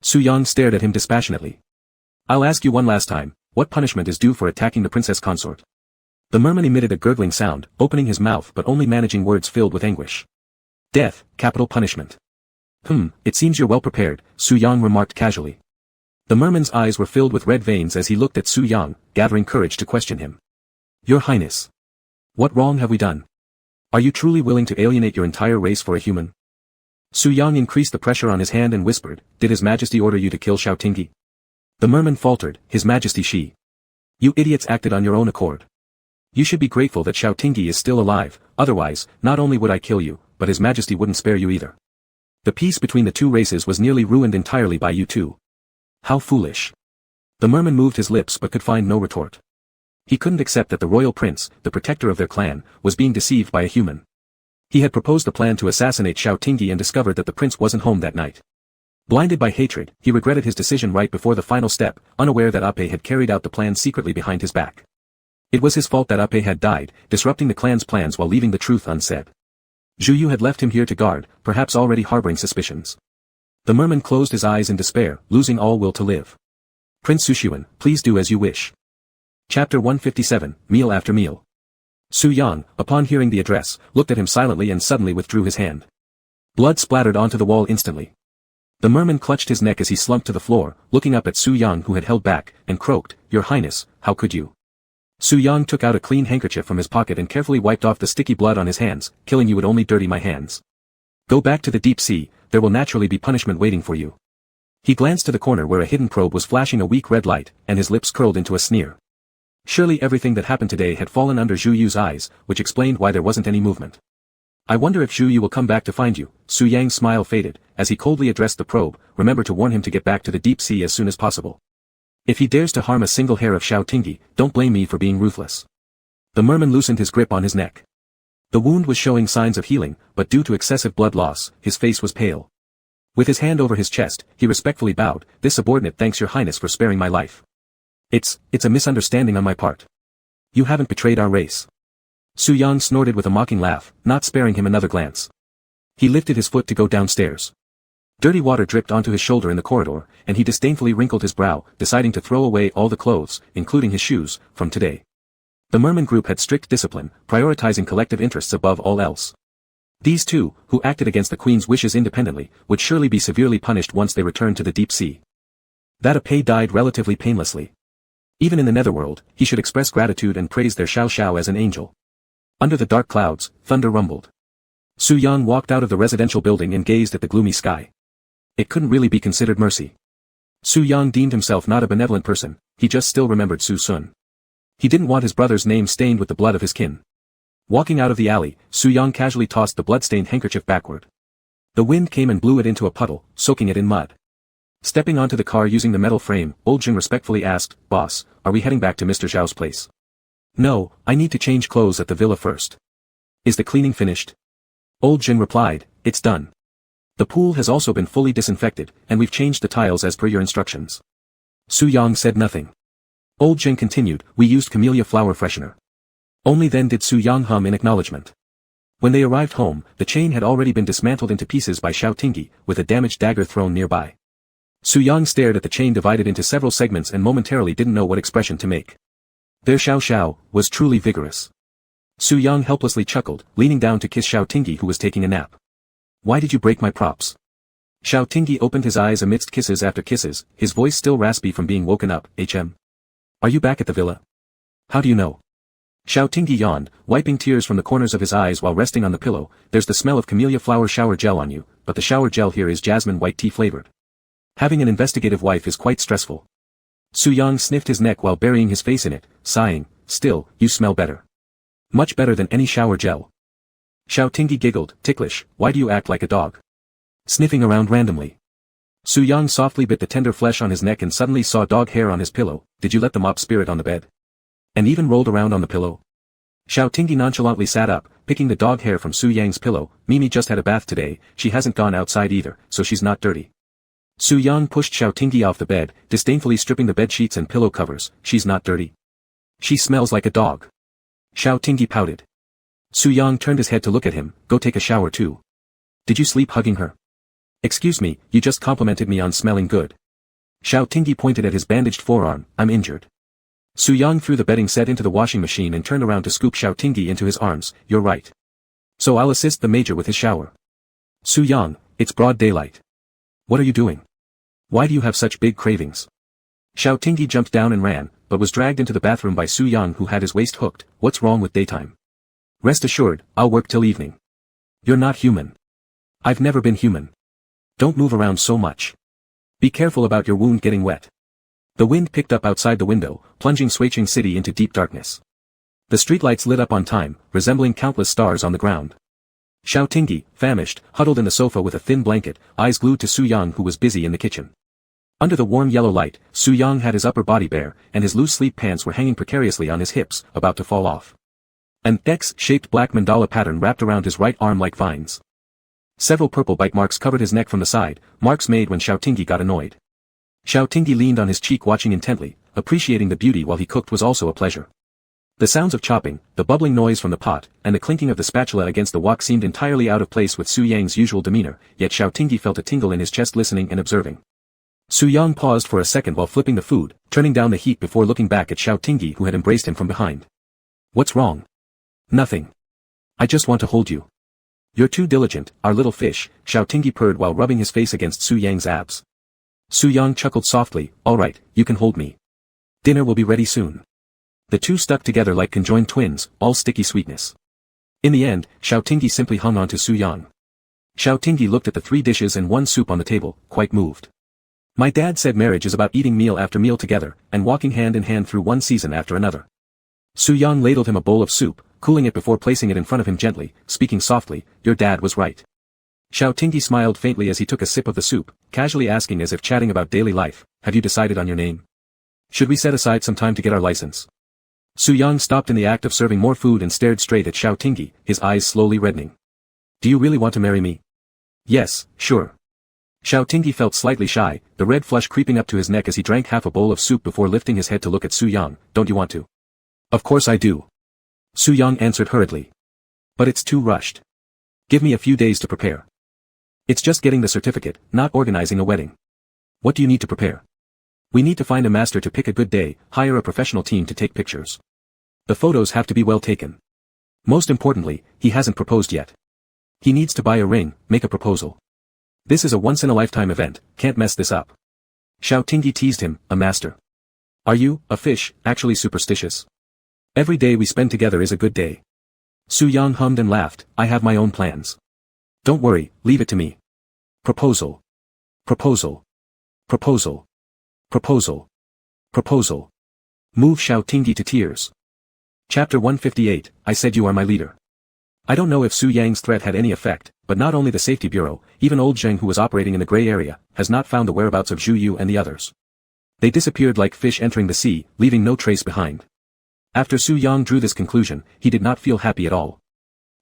Su Yang stared at him dispassionately. "I'll ask you one last time, what punishment is due for attacking the princess consort?" The merman emitted a gurgling sound, opening his mouth but only managing words filled with anguish. "Death, capital punishment." It seems you're well prepared," Su Yang remarked casually. The merman's eyes were filled with red veins as he looked at Su Yang, gathering courage to question him. "Your Highness. What wrong have we done? Are you truly willing to alienate your entire race for a human?" Su Yang increased the pressure on his hand and whispered, "Did His Majesty order you to kill Xiaotingi?" The merman faltered, "His Majesty she. You idiots acted on your own accord. You should be grateful that Xiaotingi is still alive, otherwise, not only would I kill you, but His Majesty wouldn't spare you either. The peace between the two races was nearly ruined entirely by you two. How foolish." The merman moved his lips but could find no retort. He couldn't accept that the royal prince, the protector of their clan, was being deceived by a human. He had proposed a plan to assassinate Xiaotingi and discovered that the prince wasn't home that night. Blinded by hatred, he regretted his decision right before the final step, unaware that Ape had carried out the plan secretly behind his back. It was his fault that Ape had died, disrupting the clan's plans while leaving the truth unsaid. Zhu Yu had left him here to guard, perhaps already harboring suspicions. The merman closed his eyes in despair, losing all will to live. "Prince Sushuan, please do as you wish." Chapter 157, Meal After Meal. Su Yang, upon hearing the address, looked at him silently and suddenly withdrew his hand. Blood splattered onto the wall instantly. The merman clutched his neck as he slumped to the floor, looking up at Su Yang who had held back, and croaked, "Your Highness, how could you?" Su Yang took out a clean handkerchief from his pocket and carefully wiped off the sticky blood on his hands. "Killing you would only dirty my hands. Go back to the deep sea, there will naturally be punishment waiting for you." He glanced to the corner where a hidden probe was flashing a weak red light, and his lips curled into a sneer. Surely everything that happened today had fallen under Zhu Yu's eyes, which explained why there wasn't any movement. "I wonder if Zhu Yu will come back to find you." Su Yang's smile faded, as he coldly addressed the probe, "Remember to warn him to get back to the deep sea as soon as possible. If he dares to harm a single hair of Xiaotingi, don't blame me for being ruthless." The merman loosened his grip on his neck. The wound was showing signs of healing, but due to excessive blood loss, his face was pale. With his hand over his chest, he respectfully bowed, "This subordinate thanks your highness for sparing my life. It's a misunderstanding on my part. You haven't betrayed our race." Su Yang snorted with a mocking laugh, not sparing him another glance. He lifted his foot to go downstairs. Dirty water dripped onto his shoulder in the corridor, and he disdainfully wrinkled his brow, deciding to throw away all the clothes, including his shoes, from today. The merman group had strict discipline, prioritizing collective interests above all else. These two, who acted against the queen's wishes independently, would surely be severely punished once they returned to the deep sea. That Ape died relatively painlessly. Even in the netherworld, he should express gratitude and praise their Xiao Xiao as an angel. Under the dark clouds, thunder rumbled. Su Yang walked out of the residential building and gazed at the gloomy sky. It couldn't really be considered mercy. Su Yang deemed himself not a benevolent person, he just still remembered Su Sun. He didn't want his brother's name stained with the blood of his kin. Walking out of the alley, Su Yang casually tossed the blood-stained handkerchief backward. The wind came and blew it into a puddle, soaking it in mud. Stepping onto the car using the metal frame, Old Jin respectfully asked, "Boss, are we heading back to Mr. Zhao's place?" "No, I need to change clothes at the villa first." "Is the cleaning finished?" Old Jin replied, "It's done. The pool has also been fully disinfected, and we've changed the tiles as per your instructions." Su Yang said nothing. Old Jin continued, "We used camellia flower freshener." Only then did Su Yang hum in acknowledgement. When they arrived home, the chain had already been dismantled into pieces by Xiaotingi, with a damaged dagger thrown nearby. Su Yang stared at the chain divided into several segments and momentarily didn't know what expression to make. Their Xiao Xiao was truly vigorous. Su Yang helplessly chuckled, leaning down to kiss Xiaotingi who was taking a nap. "Why did you break my props?" Xiaotingi opened his eyes amidst kisses after kisses, his voice still raspy from being woken up. Are you back at the villa?" "How do you know?" Xiaotingi yawned, wiping tears from the corners of his eyes while resting on the pillow. "There's the smell of camellia flower shower gel on you, but the shower gel here is jasmine white tea flavored. Having an investigative wife is quite stressful." Su Yang sniffed his neck while burying his face in it, sighing, "Still, you smell better. Much better than any shower gel." Xiaotingi giggled, "Ticklish, why do you act like a dog? Sniffing around randomly." Su Yang softly bit the tender flesh on his neck and suddenly saw dog hair on his pillow. "Did you let the mop spirit on the bed? And even rolled around on the pillow?" Xiaotingi nonchalantly sat up, picking the dog hair from Su Yang's pillow. "Mimi just had a bath today, she hasn't gone outside either, so she's not dirty." Su Yang pushed Xiaotingi off the bed, disdainfully stripping the bed sheets and pillow covers. "She's not dirty. She smells like a dog." Xiaotingi pouted. Su Yang turned his head to look at him. "Go take a shower too. Did you sleep hugging her?" "Excuse me, you just complimented me on smelling good." Xiaotingi pointed at his bandaged forearm. "I'm injured." Su Yang threw the bedding set into the washing machine and turned around to scoop Xiaotingi into his arms. "You're right. So I'll assist the major with his shower." "Su Yang, it's broad daylight. What are you doing? Why do you have such big cravings?" Xiaotingi jumped down and ran, but was dragged into the bathroom by Su Yang who had his waist hooked. "What's wrong with daytime? Rest assured, I'll work till evening." "You're not human." I've never been human. Don't move around so much. Be careful about your wound getting wet. The wind picked up outside the window, plunging Swaching City into deep darkness. The streetlights lit up on time, resembling countless stars on the ground. Xiao Tingyi, famished, huddled in the sofa with a thin blanket, eyes glued to Su Yang who was busy in the kitchen. Under the warm yellow light, Su Yang had his upper body bare, and his loose sleep pants were hanging precariously on his hips, about to fall off. An X-shaped black mandala pattern wrapped around his right arm like vines. Several purple bite marks covered his neck from the side, marks made when Xiao Tingyi got annoyed. Xiao Tingyi leaned on his cheek watching intently, appreciating the beauty while he cooked was also a pleasure. The sounds of chopping, the bubbling noise from the pot, and the clinking of the spatula against the wok seemed entirely out of place with Su Yang's usual demeanor, yet Xiao Tingyi felt a tingle in his chest listening and observing. Su Yang paused for a second while flipping the food, turning down the heat before looking back at Xiao Tingyi who had embraced him from behind. What's wrong? Nothing. I just want to hold you. You're too diligent, our little fish, Xiao Tingyi purred while rubbing his face against Su Yang's abs. Su Yang chuckled softly, all right, you can hold me. Dinner will be ready soon. The two stuck together like conjoined twins, all sticky sweetness. In the end, Xiao Tingyi simply hung on to Su Yang. Xiao Tingyi looked at the 3 dishes and 1 soup on the table, quite moved. My dad said marriage is about eating meal after meal together, and walking hand in hand through one season after another. Su Yang ladled him a bowl of soup, cooling it before placing it in front of him gently, speaking softly, your dad was right. Xiao Tingyi smiled faintly as he took a sip of the soup, casually asking as if chatting about daily life, have you decided on your name? Should we set aside some time to get our license? Su Yang stopped in the act of serving more food and stared straight at Xiao Tingyi, his eyes slowly reddening. Do you really want to marry me? Yes, sure. Xiao Tingyi felt slightly shy, the red flush creeping up to his neck as he drank half a bowl of soup before lifting his head to look at Su Yang, don't you want to? Of course I do. Su Yang answered hurriedly. But it's too rushed. Give me a few days to prepare. It's just getting the certificate, not organizing a wedding. What do you need to prepare? We need to find a master to pick a good day, hire a professional team to take pictures. The photos have to be well taken. Most importantly, he hasn't proposed yet. He needs to buy a ring, make a proposal. This is a once-in-a-lifetime event, can't mess this up. Xiao Tingyi teased him, a master. Are you, a fish, actually superstitious? Every day we spend together is a good day. Su Yang hummed and laughed, I have my own plans. Don't worry, leave it to me. Proposal. Proposal. Proposal. Proposal. Proposal. Move Xiao Tingyi to tears. Chapter 158, I said you are my leader. I don't know if Su Yang's threat had any effect, but not only the safety bureau, even old Zheng who was operating in the gray area, has not found the whereabouts of Zhu Yu and the others. They disappeared like fish entering the sea, leaving no trace behind. After Su Yang drew this conclusion, he did not feel happy at all.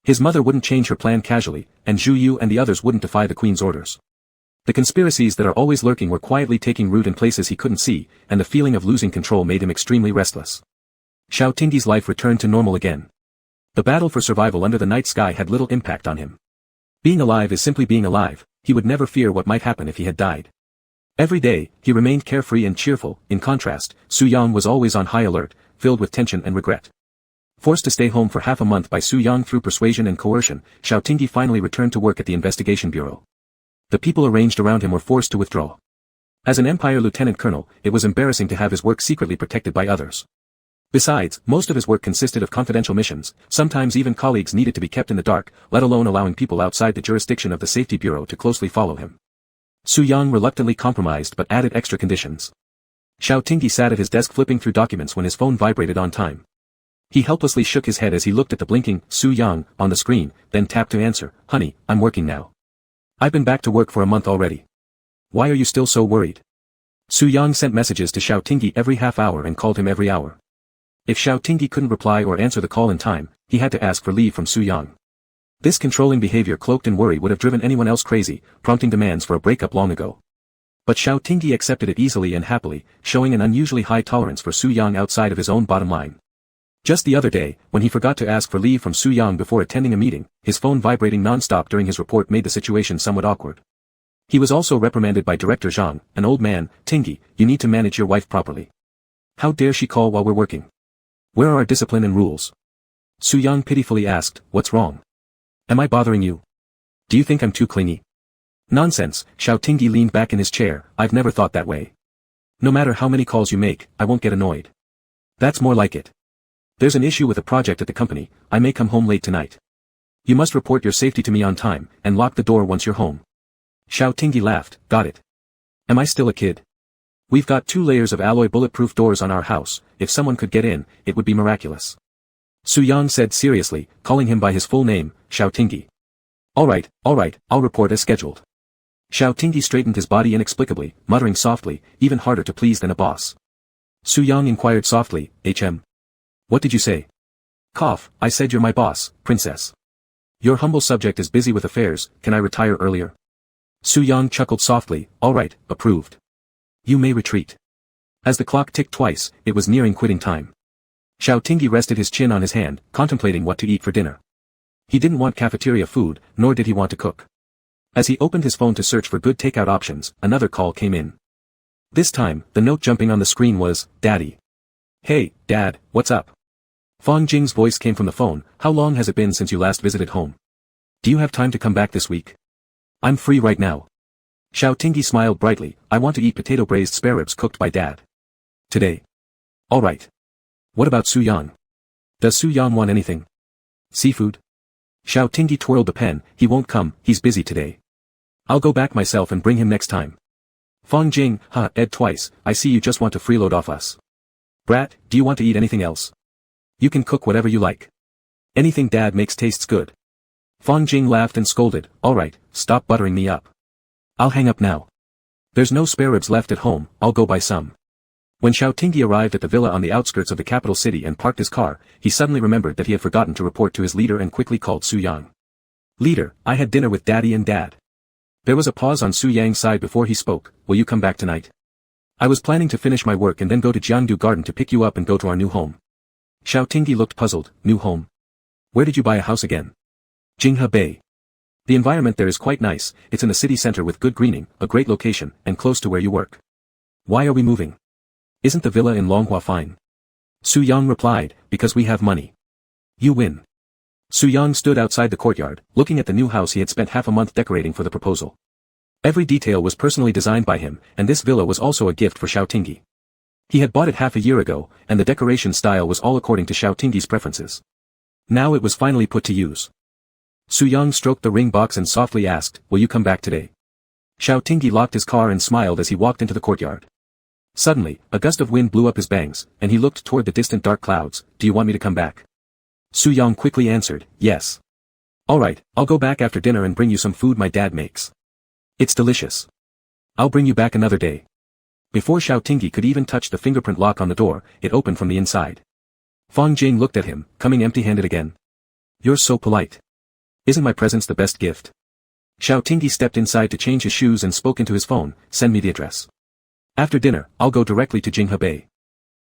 His mother wouldn't change her plan casually, and Zhu Yu and the others wouldn't defy the queen's orders. The conspiracies that are always lurking were quietly taking root in places he couldn't see, and the feeling of losing control made him extremely restless. Xiao Tingyi's life returned to normal again. The battle for survival under the night sky had little impact on him. Being alive is simply being alive, he would never fear what might happen if he had died. Every day, he remained carefree and cheerful. In contrast, Su Yang was always on high alert, filled with tension and regret. Forced to stay home for half a month by Su Yang through persuasion and coercion, Xiao Tingyi finally returned to work at the investigation bureau. The people arranged around him were forced to withdraw. As an Empire lieutenant colonel, it was embarrassing to have his work secretly protected by others. Besides, most of his work consisted of confidential missions, sometimes even colleagues needed to be kept in the dark, let alone allowing people outside the jurisdiction of the safety bureau to closely follow him. Su Yang reluctantly compromised but added extra conditions. Xiao Tingyi sat at his desk flipping through documents when his phone vibrated on time. He helplessly shook his head as he looked at the blinking Su Yang on the screen, then tapped to answer, honey, I'm working now. I've been back to work for a month already. Why are you still so worried? Su Yang sent messages to Xiao Tingyi every half hour and called him every hour. If Xiao Tingyi couldn't reply or answer the call in time, he had to ask for leave from Su Yang. This controlling behavior cloaked in worry would have driven anyone else crazy, prompting demands for a breakup long ago. But Xiao Tingyi accepted it easily and happily, showing an unusually high tolerance for Su Yang outside of his own bottom line. Just the other day, when he forgot to ask for leave from Su Yang before attending a meeting, his phone vibrating non-stop during his report made the situation somewhat awkward. He was also reprimanded by Director Zhang, an old man, Tingyi, you need to manage your wife properly. How dare she call while we're working? Where are our discipline and rules? Su Yang pitifully asked, what's wrong? Am I bothering you? Do you think I'm too clingy? Nonsense, Xiao Tingyi leaned back in his chair, I've never thought that way. No matter how many calls you make, I won't get annoyed. That's more like it. There's an issue with a project at the company, I may come home late tonight. You must report your safety to me on time, and lock the door once you're home. Xiao Tingyi laughed, got it. Am I still a kid? We've got 2 layers of alloy bulletproof doors on our house, if someone could get in, it would be miraculous. Su Yang said seriously, calling him by his full name, Xiao Tingyi. Alright, I'll report as scheduled. Xiao Tingyi straightened his body inexplicably, muttering softly, even harder to please than a boss. Su Yang inquired softly, HM. What did you say? Cough, I said you're my boss, princess. Your humble subject is busy with affairs, can I retire earlier? Su Yang chuckled softly, alright, approved. You may retreat. As the clock ticked twice, it was nearing quitting time. Xiao Tingyi rested his chin on his hand, contemplating what to eat for dinner. He didn't want cafeteria food, nor did he want to cook. As he opened his phone to search for good takeout options, another call came in. This time, the note jumping on the screen was, Daddy. Hey, Dad, what's up? Fang Jing's voice came from the phone, how long has it been since you last visited home? Do you have time to come back this week? I'm free right now. Xiao Tingyi smiled brightly, I want to eat potato braised spare ribs cooked by Dad. Today. Alright. What about Su Yang? Does Su Yang want anything? Seafood? Xiao Tingyi twirled the pen, he won't come, he's busy today. I'll go back myself and bring him next time. Fang Jing, Ed twice, I see you just want to freeload off us. Brat, do you want to eat anything else? You can cook whatever you like. Anything Dad makes tastes good. Fang Jing laughed and scolded, alright, stop buttering me up. I'll hang up now. There's no spare ribs left at home, I'll go buy some. When Xiao Tingyi arrived at the villa on the outskirts of the capital city and parked his car, he suddenly remembered that he had forgotten to report to his leader and quickly called Su Yang. Leader, I had dinner with Daddy and Dad. There was a pause on Su Yang's side before he spoke, will you come back tonight? I was planning to finish my work and then go to Jiangdu Garden to pick you up and go to our new home. Xiao Tingyi looked puzzled, new home? Where did you buy a house again? Jinghe Bay. The environment there is quite nice, it's in the city center with good greening, a great location, and close to where you work. Why are we moving? Isn't the villa in Longhua fine? Su Yang replied, because we have money. You win. Su Yang stood outside the courtyard, looking at the new house he had spent half a month decorating for the proposal. Every detail was personally designed by him, and this villa was also a gift for Xiao Tingyi. He had bought it half a year ago, and the decoration style was all according to Xiao Tingyi's preferences. Now it was finally put to use. Su Yang stroked the ring box and softly asked, will you come back today? Xiao Tingyi locked his car and smiled as he walked into the courtyard. Suddenly, a gust of wind blew up his bangs, and he looked toward the distant dark clouds, do you want me to come back? Su Yang quickly answered, yes. Alright, I'll go back after dinner and bring you some food my dad makes. It's delicious. I'll bring you back another day. Before Xiao Tingyi could even touch the fingerprint lock on the door, it opened from the inside. Fang Jing looked at him, coming empty-handed again. You're so polite. Isn't my presence the best gift? Xiao Tingyi stepped inside to change his shoes and spoke into his phone, send me the address. After dinner, I'll go directly to Jinghe Bay.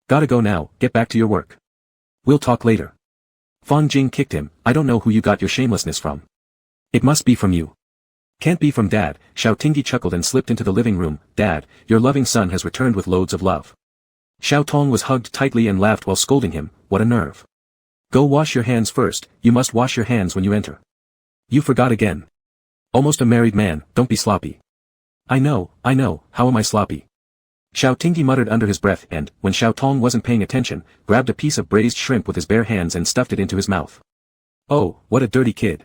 Gotta go now, get back to your work. We'll talk later. Fang Jing kicked him, I don't know who you got your shamelessness from. It must be from you. Can't be from Dad, Xiao Tingyi chuckled and slipped into the living room, Dad, your loving son has returned with loads of love. Xiao Tong was hugged tightly and laughed while scolding him, what a nerve. Go wash your hands first, you must wash your hands when you enter. You forgot again. Almost a married man, don't be sloppy. I know, how am I sloppy? Xiao Tingyi muttered under his breath and, when Xiao Tong wasn't paying attention, grabbed a piece of braised shrimp with his bare hands and stuffed it into his mouth. Oh, what a dirty kid.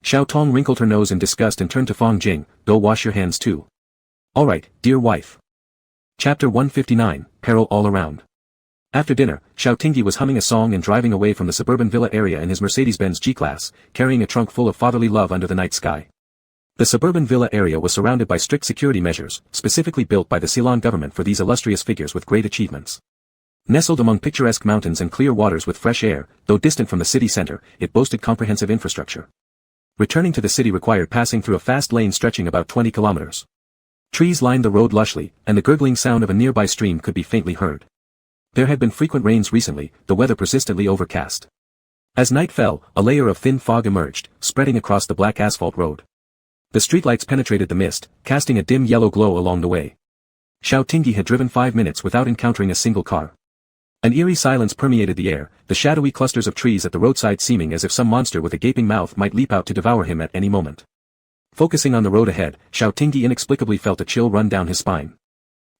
Xiao Tong wrinkled her nose in disgust and turned to Fang Jing, go wash your hands too. Alright, dear wife. Chapter 159, Peril All Around. After dinner, Xiao Tingyi was humming a song and driving away from the suburban villa area in his Mercedes-Benz G-Class, carrying a trunk full of fatherly love under the night sky. The suburban villa area was surrounded by strict security measures, specifically built by the Ceylon government for these illustrious figures with great achievements. Nestled among picturesque mountains and clear waters with fresh air, though distant from the city center, it boasted comprehensive infrastructure. Returning to the city required passing through a fast lane stretching about 20 kilometers. Trees lined the road lushly, and the gurgling sound of a nearby stream could be faintly heard. There had been frequent rains recently, the weather persistently overcast. As night fell, a layer of thin fog emerged, spreading across the black asphalt road. The streetlights penetrated the mist, casting a dim yellow glow along the way. Xiao Tingyi had driven 5 minutes without encountering a single car. An eerie silence permeated the air, the shadowy clusters of trees at the roadside seeming as if some monster with a gaping mouth might leap out to devour him at any moment. Focusing on the road ahead, Xiao Tingyi inexplicably felt a chill run down his spine.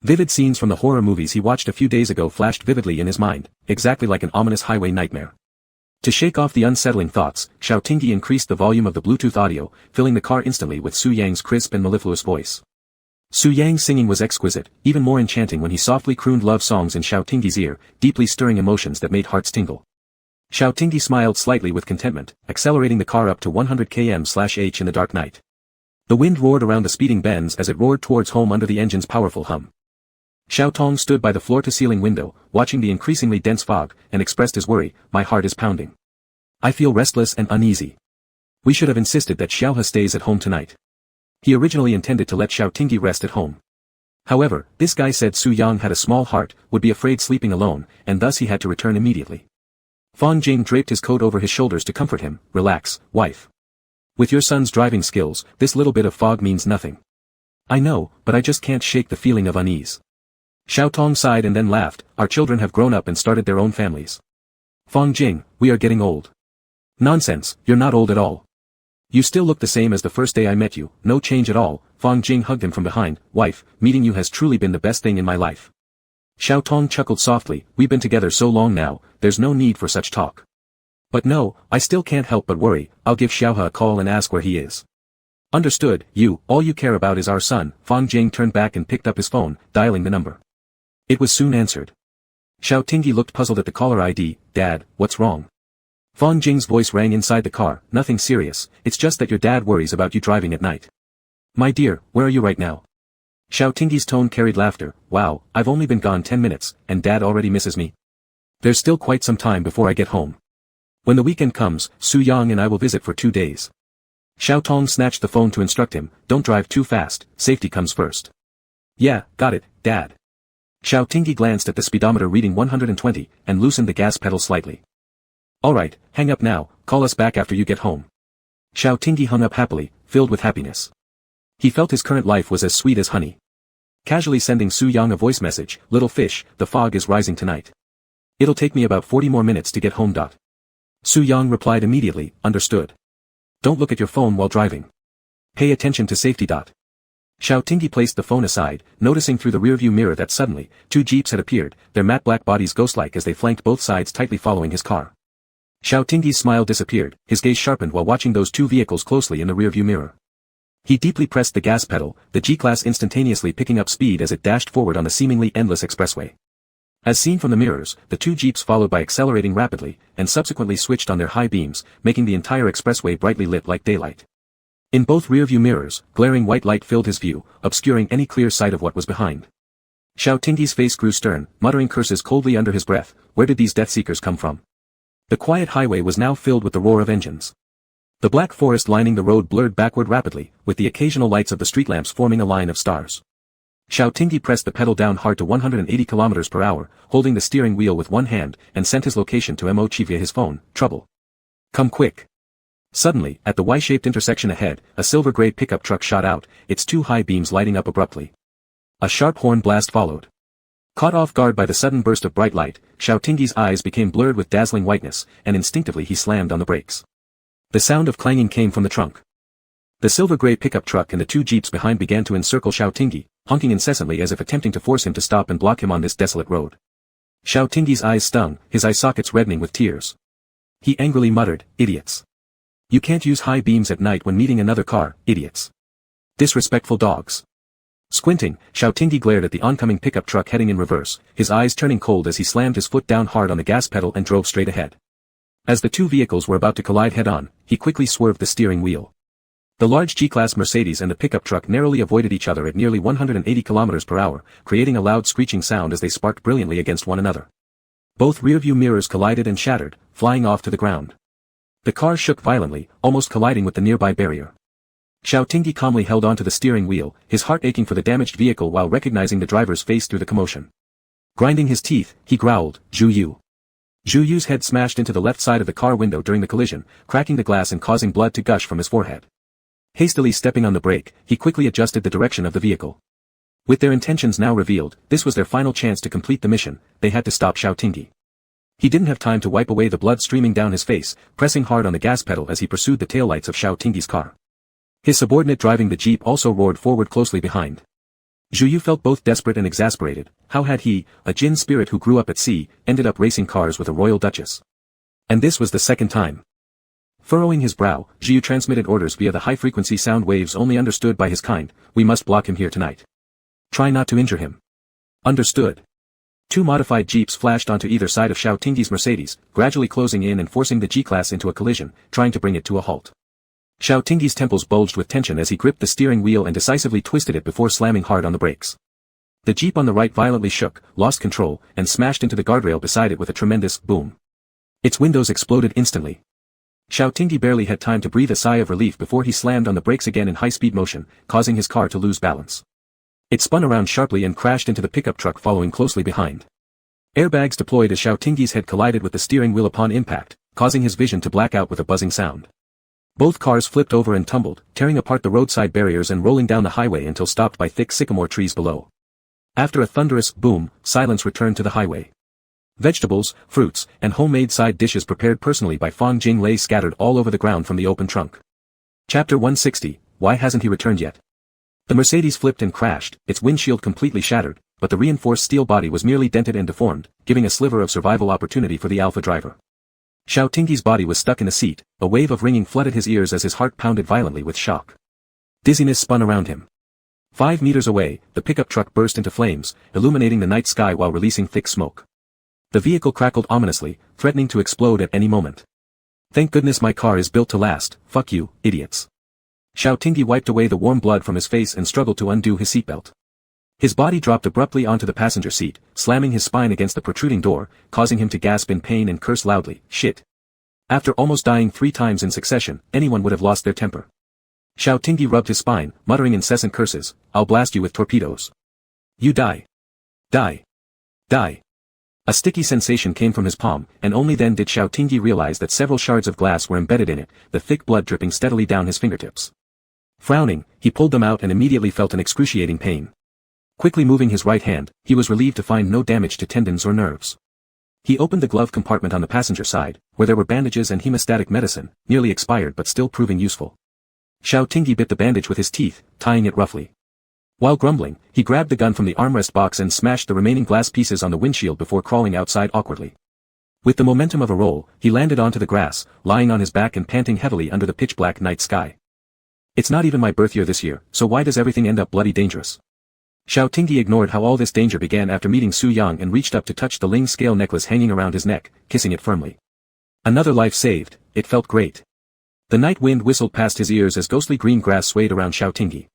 Vivid scenes from the horror movies he watched a few days ago flashed vividly in his mind, exactly like an ominous highway nightmare. To shake off the unsettling thoughts, Xiao Tingyi increased the volume of the Bluetooth audio, filling the car instantly with Su Yang's crisp and mellifluous voice. Su Yang's singing was exquisite, even more enchanting when he softly crooned love songs in Xiao Tingyi's ear, deeply stirring emotions that made hearts tingle. Xiao Tingyi smiled slightly with contentment, accelerating the car up to 100 km/h in the dark night. The wind roared around the speeding bends as it roared towards home under the engine's powerful hum. Xiao Tong stood by the floor-to-ceiling window, watching the increasingly dense fog, and expressed his worry, "My heart is pounding. I feel restless and uneasy. We should have insisted that Xiaohe stays at home tonight." He originally intended to let Xiao Tingyi rest at home. However, this guy said Su Yang had a small heart, would be afraid sleeping alone, and thus he had to return immediately. Fang Jing draped his coat over his shoulders to comfort him. "Relax, wife. With your son's driving skills, this little bit of fog means nothing." "I know, but I just can't shake the feeling of unease." Xiao Tong sighed and then laughed. "Our children have grown up and started their own families. Fang Jing, we are getting old." "Nonsense, you're not old at all. You still look the same as the first day I met you, no change at all." Fang Jing hugged him from behind. "Wife, meeting you has truly been the best thing in my life." Xiao Tong chuckled softly. "We've been together so long now, there's no need for such talk. But no, I still can't help but worry. I'll give Xiaohe a call and ask where he is." "Understood, all you care about is our son." Fang Jing turned back and picked up his phone, dialing the number. It was soon answered. Xiao Tingyi looked puzzled at the caller ID. "Dad, what's wrong?" Fang Jing's voice rang inside the car. "Nothing serious, it's just that your dad worries about you driving at night." "My dear, where are you right now?" Xiao Tingyi's tone carried laughter. "Wow, I've only been gone 10 minutes, and Dad already misses me. There's still quite some time before I get home. When the weekend comes, Su Yang and I will visit for 2 days." Xiao Tong snatched the phone to instruct him. "Don't drive too fast, safety comes first." "Yeah, got it, Dad." Xiao Tingyi glanced at the speedometer reading 120, and loosened the gas pedal slightly. "Alright, hang up now, call us back after you get home." Xiao Tingyi hung up happily, filled with happiness. He felt his current life was as sweet as honey. Casually sending Su Yang a voice message. "Little fish, the fog is rising tonight. It'll take me about 40 more minutes to get home. Su Yang replied immediately. "Understood. Don't look at your phone while driving. Pay attention to safety. Xiao Tingyi placed the phone aside, noticing through the rearview mirror that suddenly, 2 jeeps had appeared, their matte black bodies ghost-like as they flanked both sides tightly following his car. Xiao Tingyi's smile disappeared, his gaze sharpened while watching those 2 vehicles closely in the rearview mirror. He deeply pressed the gas pedal, the G-Class instantaneously picking up speed as it dashed forward on the seemingly endless expressway. As seen from the mirrors, the 2 jeeps followed by accelerating rapidly, and subsequently switched on their high beams, making the entire expressway brightly lit like daylight. In both rearview mirrors, glaring white light filled his view, obscuring any clear sight of what was behind. Xiao Tingyi's face grew stern, muttering curses coldly under his breath. Where did these death-seekers come from? The quiet highway was now filled with the roar of engines. The black forest lining the road blurred backward rapidly, with the occasional lights of the street lamps forming a line of stars. Xiao Tingyi pressed the pedal down hard to 180 km/h, holding the steering wheel with one hand, and sent his location to Mo Chi via his phone. "Trouble. Come quick." Suddenly, at the Y-shaped intersection ahead, a silver-gray pickup truck shot out, its 2 high beams lighting up abruptly. A sharp horn blast followed. Caught off guard by the sudden burst of bright light, Xiao Tingyi's eyes became blurred with dazzling whiteness, and instinctively he slammed on the brakes. The sound of clanging came from the trunk. The silver-gray pickup truck and the 2 jeeps behind began to encircle Xiao Tingyi, honking incessantly as if attempting to force him to stop and block him on this desolate road. Xiao Tingyi's eyes stung, his eye sockets reddening with tears. He angrily muttered, "Idiots. You can't use high beams at night when meeting another car, idiots. Disrespectful dogs." Squinting, Xiao Tingyi glared at the oncoming pickup truck heading in reverse, his eyes turning cold as he slammed his foot down hard on the gas pedal and drove straight ahead. As the 2 vehicles were about to collide head-on, he quickly swerved the steering wheel. The large G-Class Mercedes and the pickup truck narrowly avoided each other at nearly 180 km/h, creating a loud screeching sound as they sparked brilliantly against one another. Both rearview mirrors collided and shattered, flying off to the ground. The car shook violently, almost colliding with the nearby barrier. Xiao Tingyi calmly held onto the steering wheel, his heart aching for the damaged vehicle while recognizing the driver's face through the commotion. Grinding his teeth, he growled, "Zhu Yu." Zhu Yu's head smashed into the left side of the car window during the collision, cracking the glass and causing blood to gush from his forehead. Hastily stepping on the brake, he quickly adjusted the direction of the vehicle. With their intentions now revealed, this was their final chance to complete the mission. They had to stop Xiao Tingyi. He didn't have time to wipe away the blood streaming down his face, pressing hard on the gas pedal as he pursued the taillights of Xiao Tingyi's car. His subordinate driving the jeep also roared forward closely behind. Zhu Yu felt both desperate and exasperated. How had he, a Jin spirit who grew up at sea, ended up racing cars with a royal duchess? And this was the second time. Furrowing his brow, Zhu transmitted orders via the high-frequency sound waves only understood by his kind. We must block him here tonight. Try not to injure him. Understood. 2 modified jeeps flashed onto either side of Xiao Tingyi's Mercedes, gradually closing in and forcing the G-Class into a collision, trying to bring it to a halt. Xiao Tingyi's temples bulged with tension as he gripped the steering wheel and decisively twisted it before slamming hard on the brakes. The jeep on the right violently shook, lost control, and smashed into the guardrail beside it with a tremendous boom. Its windows exploded instantly. Xiao Tingyi barely had time to breathe a sigh of relief before he slammed on the brakes again in high-speed motion, causing his car to lose balance. It spun around sharply and crashed into the pickup truck following closely behind. Airbags deployed as Xiao Tingyi's head collided with the steering wheel upon impact, causing his vision to black out with a buzzing sound. Both cars flipped over and tumbled, tearing apart the roadside barriers and rolling down the highway until stopped by thick sycamore trees below. After a thunderous boom, silence returned to the highway. Vegetables, fruits, and homemade side dishes prepared personally by Fang Jing lay scattered all over the ground from the open trunk. Chapter 160, Why hasn't he returned yet? The Mercedes flipped and crashed, its windshield completely shattered, but the reinforced steel body was merely dented and deformed, giving a sliver of survival opportunity for the Alpha driver. Xiao Tingyi's body was stuck in the seat, a wave of ringing flooded his ears as his heart pounded violently with shock. Dizziness spun around him. 5 meters away, the pickup truck burst into flames, illuminating the night sky while releasing thick smoke. The vehicle crackled ominously, threatening to explode at any moment. Thank goodness my car is built to last, fuck you, idiots. Xiao Tingyi wiped away the warm blood from his face and struggled to undo his seatbelt. His body dropped abruptly onto the passenger seat, slamming his spine against the protruding door, causing him to gasp in pain and curse loudly, shit. After almost dying 3 times in succession, anyone would have lost their temper. Xiao Tingyi rubbed his spine, muttering incessant curses, I'll blast you with torpedoes. You die. Die. Die. A sticky sensation came from his palm, and only then did Xiao Tingyi realize that several shards of glass were embedded in it, the thick blood dripping steadily down his fingertips. Frowning, he pulled them out and immediately felt an excruciating pain. Quickly moving his right hand, he was relieved to find no damage to tendons or nerves. He opened the glove compartment on the passenger side, where there were bandages and hemostatic medicine, nearly expired but still proving useful. Xiao Tingyi bit the bandage with his teeth, tying it roughly. While grumbling, he grabbed the gun from the armrest box and smashed the remaining glass pieces on the windshield before crawling outside awkwardly. With the momentum of a roll, he landed onto the grass, lying on his back and panting heavily under the pitch-black night sky. It's not even my birth year this year, so why does everything end up bloody dangerous? Xiao Tingyi ignored how all this danger began after meeting Su Yang and reached up to touch the Ling scale necklace hanging around his neck, kissing it firmly. Another life saved, it felt great. The night wind whistled past his ears as ghostly green grass swayed around Xiao Tingyi.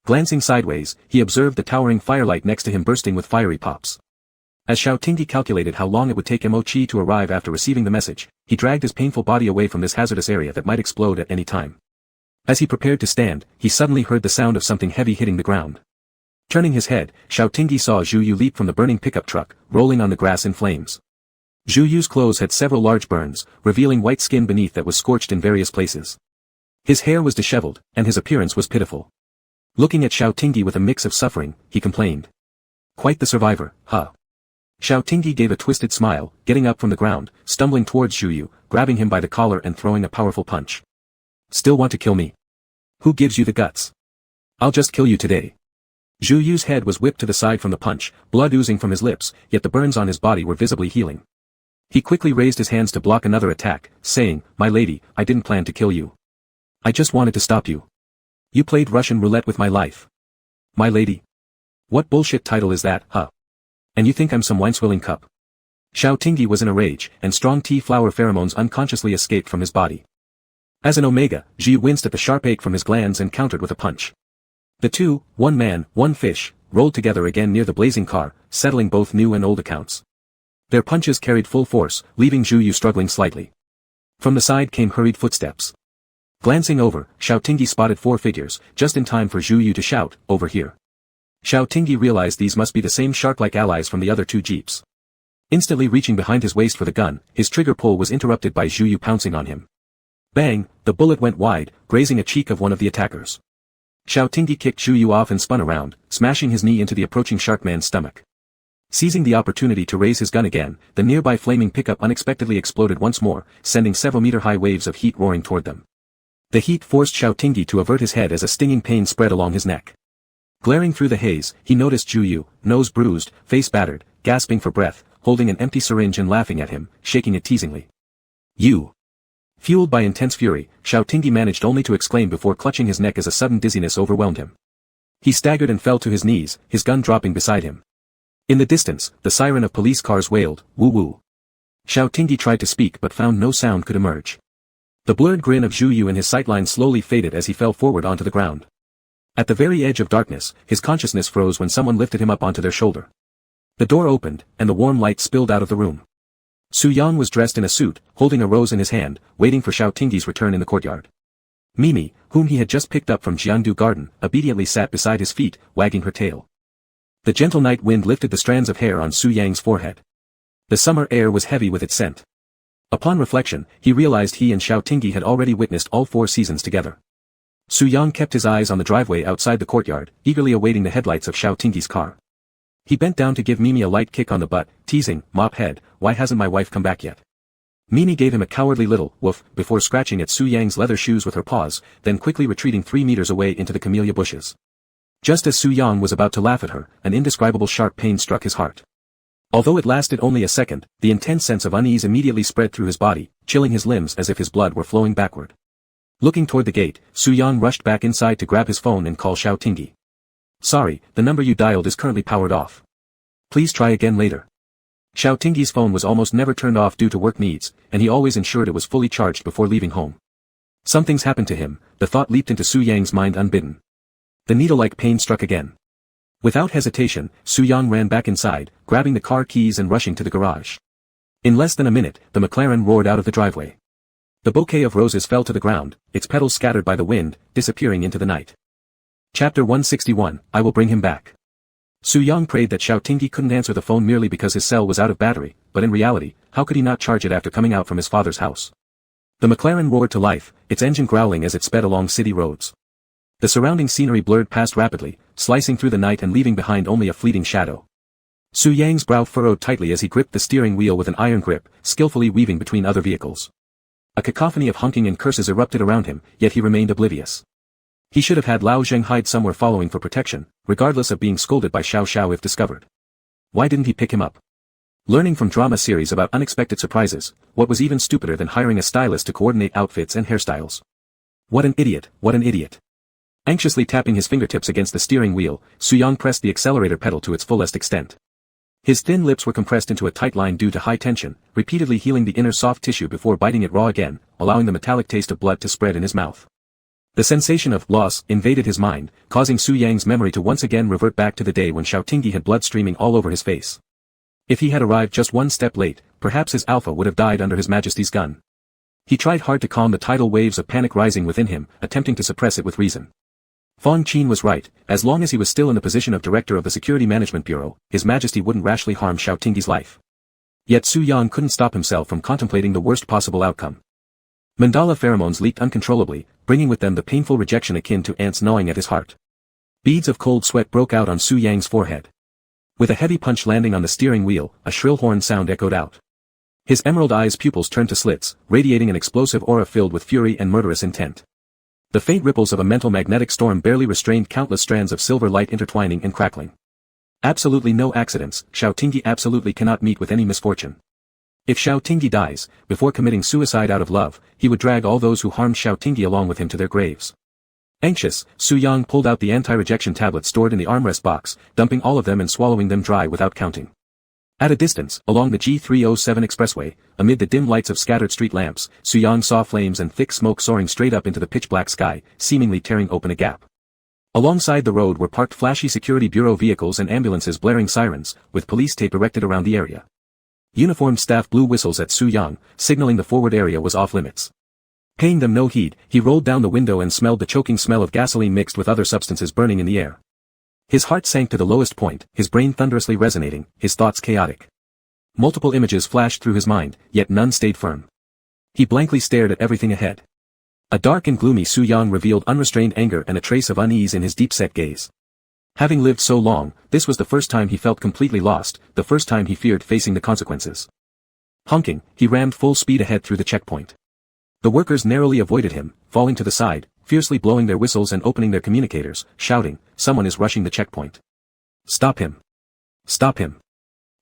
Glancing sideways, he observed the towering firelight next to him bursting with fiery pops. As Xiao Tingyi calculated how long it would take Mo Chi to arrive after receiving the message, he dragged his painful body away from this hazardous area that might explode at any time. As he prepared to stand, he suddenly heard the sound of something heavy hitting the ground. Turning his head, Xiao Tingyi saw Zhu Yu leap from the burning pickup truck, rolling on the grass in flames. Zhu Yu's clothes had several large burns, revealing white skin beneath that was scorched in various places. His hair was disheveled, and his appearance was pitiful. Looking at Xiao Tingyi with a mix of suffering, he complained. Quite the survivor, huh? Xiao Tingyi gave a twisted smile, getting up from the ground, stumbling towards Zhu Yu, grabbing him by the collar and throwing a powerful punch. Still want to kill me? Who gives you the guts? I'll just kill you today. Zhu Yu's head was whipped to the side from the punch, blood oozing from his lips, yet the burns on his body were visibly healing. He quickly raised his hands to block another attack, saying, My lady, I didn't plan to kill you. I just wanted to stop you. You played Russian roulette with my life. My lady. What bullshit title is that, huh? And you think I'm some wine-swilling cup? Xiao Tingyi was in a rage, and strong tea flower pheromones unconsciously escaped from his body. As an omega, Zhu winced at the sharp ache from his glands and countered with a punch. The two, one man, one fish, rolled together again near the blazing car, settling both new and old accounts. Their punches carried full force, leaving Zhu Yu struggling slightly. From the side came hurried footsteps. Glancing over, Xiao Tingyi spotted 4 figures, just in time for Zhu Yu to shout, over here. Xiao Tingyi realized these must be the same shark-like allies from the other 2 jeeps. Instantly reaching behind his waist for the gun, his trigger pull was interrupted by Zhu Yu pouncing on him. Bang, the bullet went wide, grazing a cheek of one of the attackers. Xiao Tingyi kicked Zhu Yu off and spun around, smashing his knee into the approaching shark-man's stomach. Seizing the opportunity to raise his gun again, the nearby flaming pickup unexpectedly exploded once more, sending several meter-high waves of heat roaring toward them. The heat forced Xiao Tingyi to avert his head as a stinging pain spread along his neck. Glaring through the haze, he noticed Zhu Yu, nose bruised, face battered, gasping for breath, holding an empty syringe and laughing at him, shaking it teasingly. You. Fueled by intense fury, Xiaotingyi managed only to exclaim before clutching his neck as a sudden dizziness overwhelmed him. He staggered and fell to his knees, his gun dropping beside him. In the distance, the siren of police cars wailed, woo-woo. Xiaotingyi tried to speak but found no sound could emerge. The blurred grin of Zhu Yu in his sightline slowly faded as he fell forward onto the ground. At the very edge of darkness, his consciousness froze when someone lifted him up onto their shoulder. The door opened, and the warm light spilled out of the room. Su Yang was dressed in a suit, holding a rose in his hand, waiting for Xiaotingyi's return in the courtyard. Mimi, whom he had just picked up from Jiangdu Garden, obediently sat beside his feet, wagging her tail. The gentle night wind lifted the strands of hair on Su Yang's forehead. The summer air was heavy with its scent. Upon reflection, he realized he and Xiaotingyi had already witnessed all 4 seasons together. Su Yang kept his eyes on the driveway outside the courtyard, eagerly awaiting the headlights of Xiaotingyi's car. He bent down to give Mimi a light kick on the butt, teasing, "Mop head, why hasn't my wife come back yet?" Mimi gave him a cowardly little woof before scratching at Su Yang's leather shoes with her paws, then quickly retreating 3 meters away into the camellia bushes. Just as Su Yang was about to laugh at her, an indescribable sharp pain struck his heart. Although it lasted only a second, the intense sense of unease immediately spread through his body, chilling his limbs as if his blood were flowing backward. Looking toward the gate, Su Yang rushed back inside to grab his phone and call Xiaotingyi. "Sorry, the number you dialed is currently powered off. Please try again later." Xiaotingyi's phone was almost never turned off due to work needs, and he always ensured it was fully charged before leaving home. Something's happened to him, the thought leaped into Su Yang's mind unbidden. The needle-like pain struck again. Without hesitation, Su Yang ran back inside, grabbing the car keys and rushing to the garage. In less than a minute, the McLaren roared out of the driveway. The bouquet of roses fell to the ground, its petals scattered by the wind, disappearing into the night. Chapter 161, I will bring him back. Su Yang prayed that Xiaotingyi couldn't answer the phone merely because his cell was out of battery, but in reality, how could he not charge it after coming out from his father's house? The McLaren roared to life, its engine growling as it sped along city roads. The surrounding scenery blurred past rapidly, slicing through the night and leaving behind only a fleeting shadow. Su Yang's brow furrowed tightly as he gripped the steering wheel with an iron grip, skillfully weaving between other vehicles. A cacophony of honking and curses erupted around him, yet he remained oblivious. He should have had Lao Zheng hide somewhere following for protection, regardless of being scolded by Xiao Xiao if discovered. Why didn't he pick him up? Learning from drama series about unexpected surprises, what was even stupider than hiring a stylist to coordinate outfits and hairstyles? What an idiot, what an idiot. Anxiously tapping his fingertips against the steering wheel, Su Yang pressed the accelerator pedal to its fullest extent. His thin lips were compressed into a tight line due to high tension, repeatedly healing the inner soft tissue before biting it raw again, allowing the metallic taste of blood to spread in his mouth. The sensation of loss invaded his mind, causing Su Yang's memory to once again revert back to the day when Xiaotingyi had blood streaming all over his face. If he had arrived just one step late, perhaps his alpha would have died under His Majesty's gun. He tried hard to calm the tidal waves of panic rising within him, attempting to suppress it with reason. Fang Qin was right, as long as he was still in the position of director of the Security Management Bureau, His Majesty wouldn't rashly harm Xiaotingyi's life. Yet Su Yang couldn't stop himself from contemplating the worst possible outcome. Mandala pheromones leaked uncontrollably, bringing with them the painful rejection akin to ants gnawing at his heart. Beads of cold sweat broke out on Su Yang's forehead. With a heavy punch landing on the steering wheel, a shrill horn sound echoed out. His emerald eyes' pupils turned to slits, radiating an explosive aura filled with fury and murderous intent. The faint ripples of a mental magnetic storm barely restrained countless strands of silver light intertwining and crackling. Absolutely no accidents, Xiaotingyi absolutely cannot meet with any misfortune. If Xiaotingyi dies, before committing suicide out of love, he would drag all those who harmed Xiaotingyi along with him to their graves. Anxious, Su Yang pulled out the anti-rejection tablets stored in the armrest box, dumping all of them and swallowing them dry without counting. At a distance, along the G307 expressway, amid the dim lights of scattered street lamps, Su Yang saw flames and thick smoke soaring straight up into the pitch-black sky, seemingly tearing open a gap. Alongside the road were parked flashy security bureau vehicles and ambulances blaring sirens, with police tape erected around the area. Uniformed staff blew whistles at Su Yang, signaling the forward area was off-limits. Paying them no heed, he rolled down the window and smelled the choking smell of gasoline mixed with other substances burning in the air. His heart sank to the lowest point, his brain thunderously resonating, his thoughts chaotic. Multiple images flashed through his mind, yet none stayed firm. He blankly stared at everything ahead. A dark and gloomy Su Yang revealed unrestrained anger and a trace of unease in his deep-set gaze. Having lived so long, this was the first time he felt completely lost, the first time he feared facing the consequences. Honking, he rammed full speed ahead through the checkpoint. The workers narrowly avoided him, falling to the side, fiercely blowing their whistles and opening their communicators, shouting, "Someone is rushing the checkpoint. Stop him! Stop him!"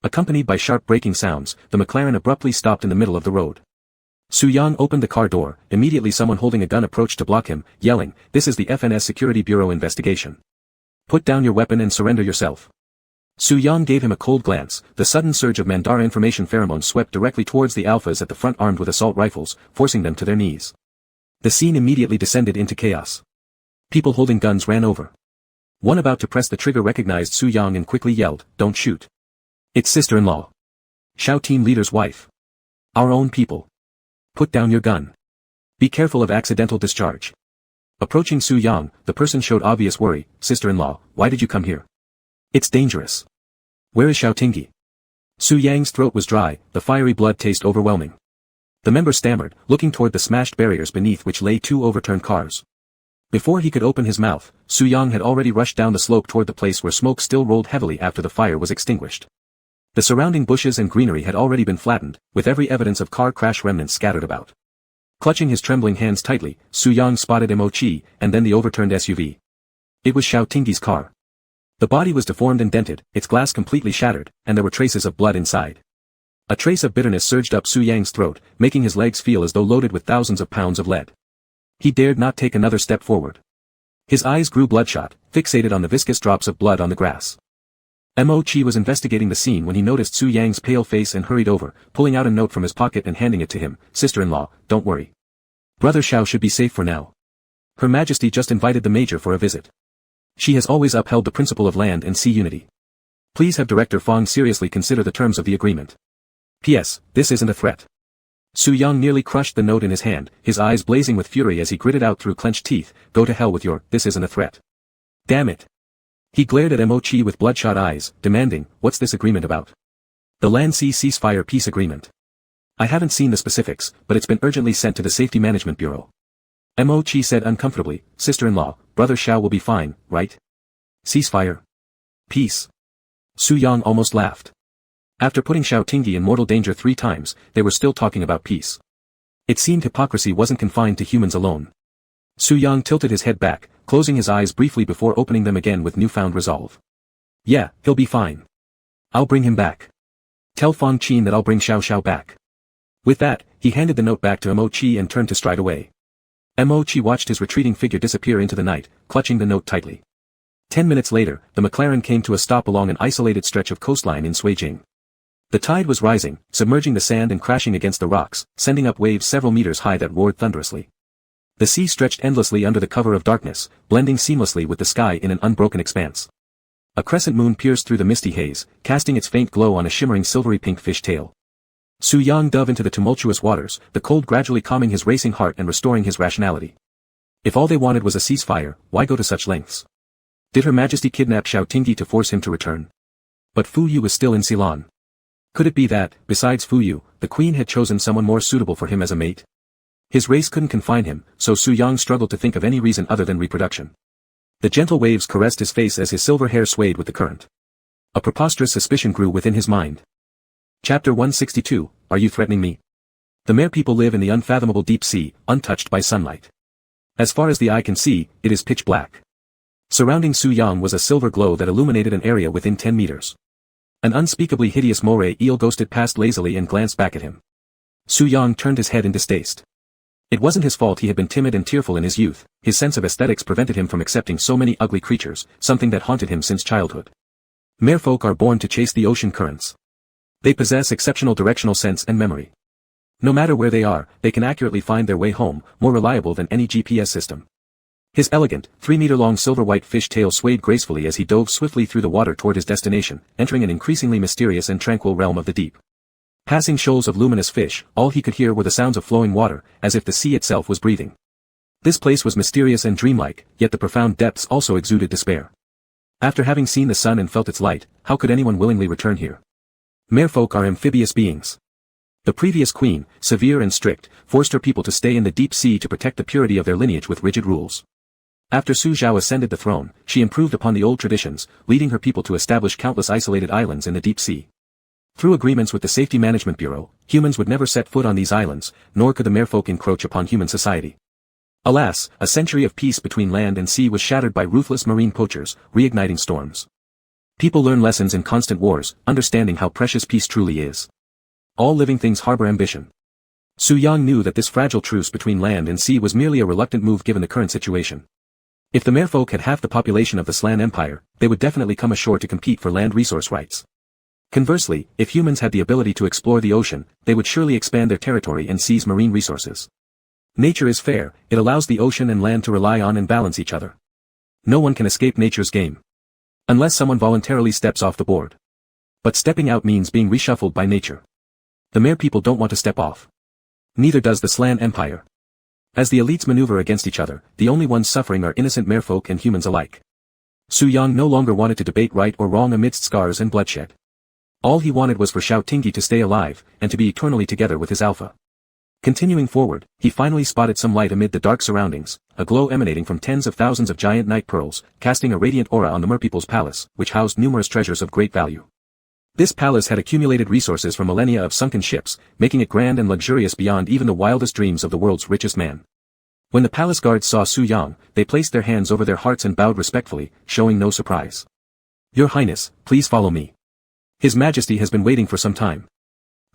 Accompanied by sharp braking sounds, the McLaren abruptly stopped in the middle of the road. Su Yang opened the car door. Immediately someone holding a gun approached to block him, yelling, "This is the FNS Security Bureau investigation. Put down your weapon and surrender yourself." Su Yang gave him a cold glance. The sudden surge of Mandara information pheromones swept directly towards the alphas at the front armed with assault rifles, forcing them to their knees. The scene immediately descended into chaos. People holding guns ran over. One about to press the trigger recognized Su Yang and quickly yelled, "Don't shoot. It's sister-in-law. Shao team leader's wife. Our own people. Put down your gun. Be careful of accidental discharge." Approaching Su Yang, the person showed obvious worry. "Sister-in-law, why did you come here? It's dangerous. Where is Shao Tingyi?" Su Yang's throat was dry, the fiery blood taste overwhelming. The member stammered, looking toward the smashed barriers beneath which lay 2 overturned cars. Before he could open his mouth, Su Yang had already rushed down the slope toward the place where smoke still rolled heavily after the fire was extinguished. The surrounding bushes and greenery had already been flattened, with every evidence of car crash remnants scattered about. Clutching his trembling hands tightly, Su Yang spotted Mo-Chi, and then the overturned SUV. It was Shao Tingyi's car. The body was deformed and dented, its glass completely shattered, and there were traces of blood inside. A trace of bitterness surged up Su Yang's throat, making his legs feel as though loaded with thousands of pounds of lead. He dared not take another step forward. His eyes grew bloodshot, fixated on the viscous drops of blood on the grass. Mo-Chi was investigating the scene when he noticed Su Yang's pale face and hurried over, pulling out a note from his pocket and handing it to him. "Sister-in-law, don't worry. Brother Shao should be safe for now. Her Majesty just invited the Major for a visit. She has always upheld the principle of land and sea unity. Please have Director Fong seriously consider the terms of the agreement. P.S. This isn't a threat." Su Yang nearly crushed the note in his hand, his eyes blazing with fury as he gritted out through clenched teeth, "Go to hell with your, this isn't a threat. Damn it." He glared at Mo-Chi with bloodshot eyes, demanding, "What's this agreement about?" "The Land-Sea Ceasefire Peace Agreement. I haven't seen the specifics, but it's been urgently sent to the Safety Management Bureau." Mo-Chi said uncomfortably, "Sister-in-law, Brother Shao will be fine, right? Ceasefire. Peace." Su Yang almost laughed. After putting Shao Tingyi in mortal danger 3 times, they were still talking about peace. It seemed hypocrisy wasn't confined to humans alone. Su Yang tilted his head back, closing his eyes briefly before opening them again with newfound resolve. "Yeah, he'll be fine. I'll bring him back. Tell Fong Qin that I'll bring Xiao Xiao back." With that, he handed the note back to Mo-Chi and turned to stride away. Mo-Chi watched his retreating figure disappear into the night, clutching the note tightly. 10 minutes later, the McLaren came to a stop along an isolated stretch of coastline in Suijing. The tide was rising, submerging the sand and crashing against the rocks, sending up waves several meters high that roared thunderously. The sea stretched endlessly under the cover of darkness, blending seamlessly with the sky in an unbroken expanse. A crescent moon pierced through the misty haze, casting its faint glow on a shimmering silvery pink fish tail. Su Yang dove into the tumultuous waters, the cold gradually calming his racing heart and restoring his rationality. If all they wanted was a ceasefire, why go to such lengths? Did Her Majesty kidnap Shao Tingyi to force him to return? But Fu Yu was still in Ceylon. Could it be that, besides Fu Yu, the queen had chosen someone more suitable for him as a mate? His race couldn't confine him, so Su Yang struggled to think of any reason other than reproduction. The gentle waves caressed his face as his silver hair swayed with the current. A preposterous suspicion grew within his mind. Chapter 162, Are You Threatening Me? The Mer people live in the unfathomable deep sea, untouched by sunlight. As far as the eye can see, it is pitch black. Surrounding Su Yang was a silver glow that illuminated an area within 10 meters. An unspeakably hideous moray eel ghosted past lazily and glanced back at him. Su Yang turned his head in distaste. It wasn't his fault he had been timid and tearful in his youth, his sense of aesthetics prevented him from accepting so many ugly creatures, something that haunted him since childhood. Merfolk are born to chase the ocean currents. They possess exceptional directional sense and memory. No matter where they are, they can accurately find their way home, more reliable than any GPS system. His elegant, 3-meter-long silver-white fish tail swayed gracefully as he dove swiftly through the water toward his destination, entering an increasingly mysterious and tranquil realm of the deep. Passing shoals of luminous fish, all he could hear were the sounds of flowing water, as if the sea itself was breathing. This place was mysterious and dreamlike, yet the profound depths also exuded despair. After having seen the sun and felt its light, how could anyone willingly return here? Merfolk are amphibious beings. The previous queen, severe and strict, forced her people to stay in the deep sea to protect the purity of their lineage with rigid rules. After Su Zhao ascended the throne, she improved upon the old traditions, leading her people to establish countless isolated islands in the deep sea. Through agreements with the Safety Management Bureau, humans would never set foot on these islands, nor could the merfolk encroach upon human society. Alas, a century of peace between land and sea was shattered by ruthless marine poachers, reigniting storms. People learn lessons in constant wars, understanding how precious peace truly is. All living things harbor ambition. Su Yang knew that this fragile truce between land and sea was merely a reluctant move given the current situation. If the merfolk had half the population of the Slan Empire, they would definitely come ashore to compete for land resource rights. Conversely, if humans had the ability to explore the ocean, they would surely expand their territory and seize marine resources. Nature is fair, it allows the ocean and land to rely on and balance each other. No one can escape nature's game. Unless someone voluntarily steps off the board. But stepping out means being reshuffled by nature. The Mer people don't want to step off. Neither does the Slan Empire. As the elites maneuver against each other, the only ones suffering are innocent merfolk and humans alike. Su Yang no longer wanted to debate right or wrong amidst scars and bloodshed. All he wanted was for Xiao Tingyi to stay alive, and to be eternally together with his alpha. Continuing forward, he finally spotted some light amid the dark surroundings, a glow emanating from tens of thousands of giant night pearls, casting a radiant aura on the Merpeople's palace, which housed numerous treasures of great value. This palace had accumulated resources from millennia of sunken ships, making it grand and luxurious beyond even the wildest dreams of the world's richest man. When the palace guards saw Su Yang, they placed their hands over their hearts and bowed respectfully, showing no surprise. "Your Highness, please follow me. His Majesty has been waiting for some time."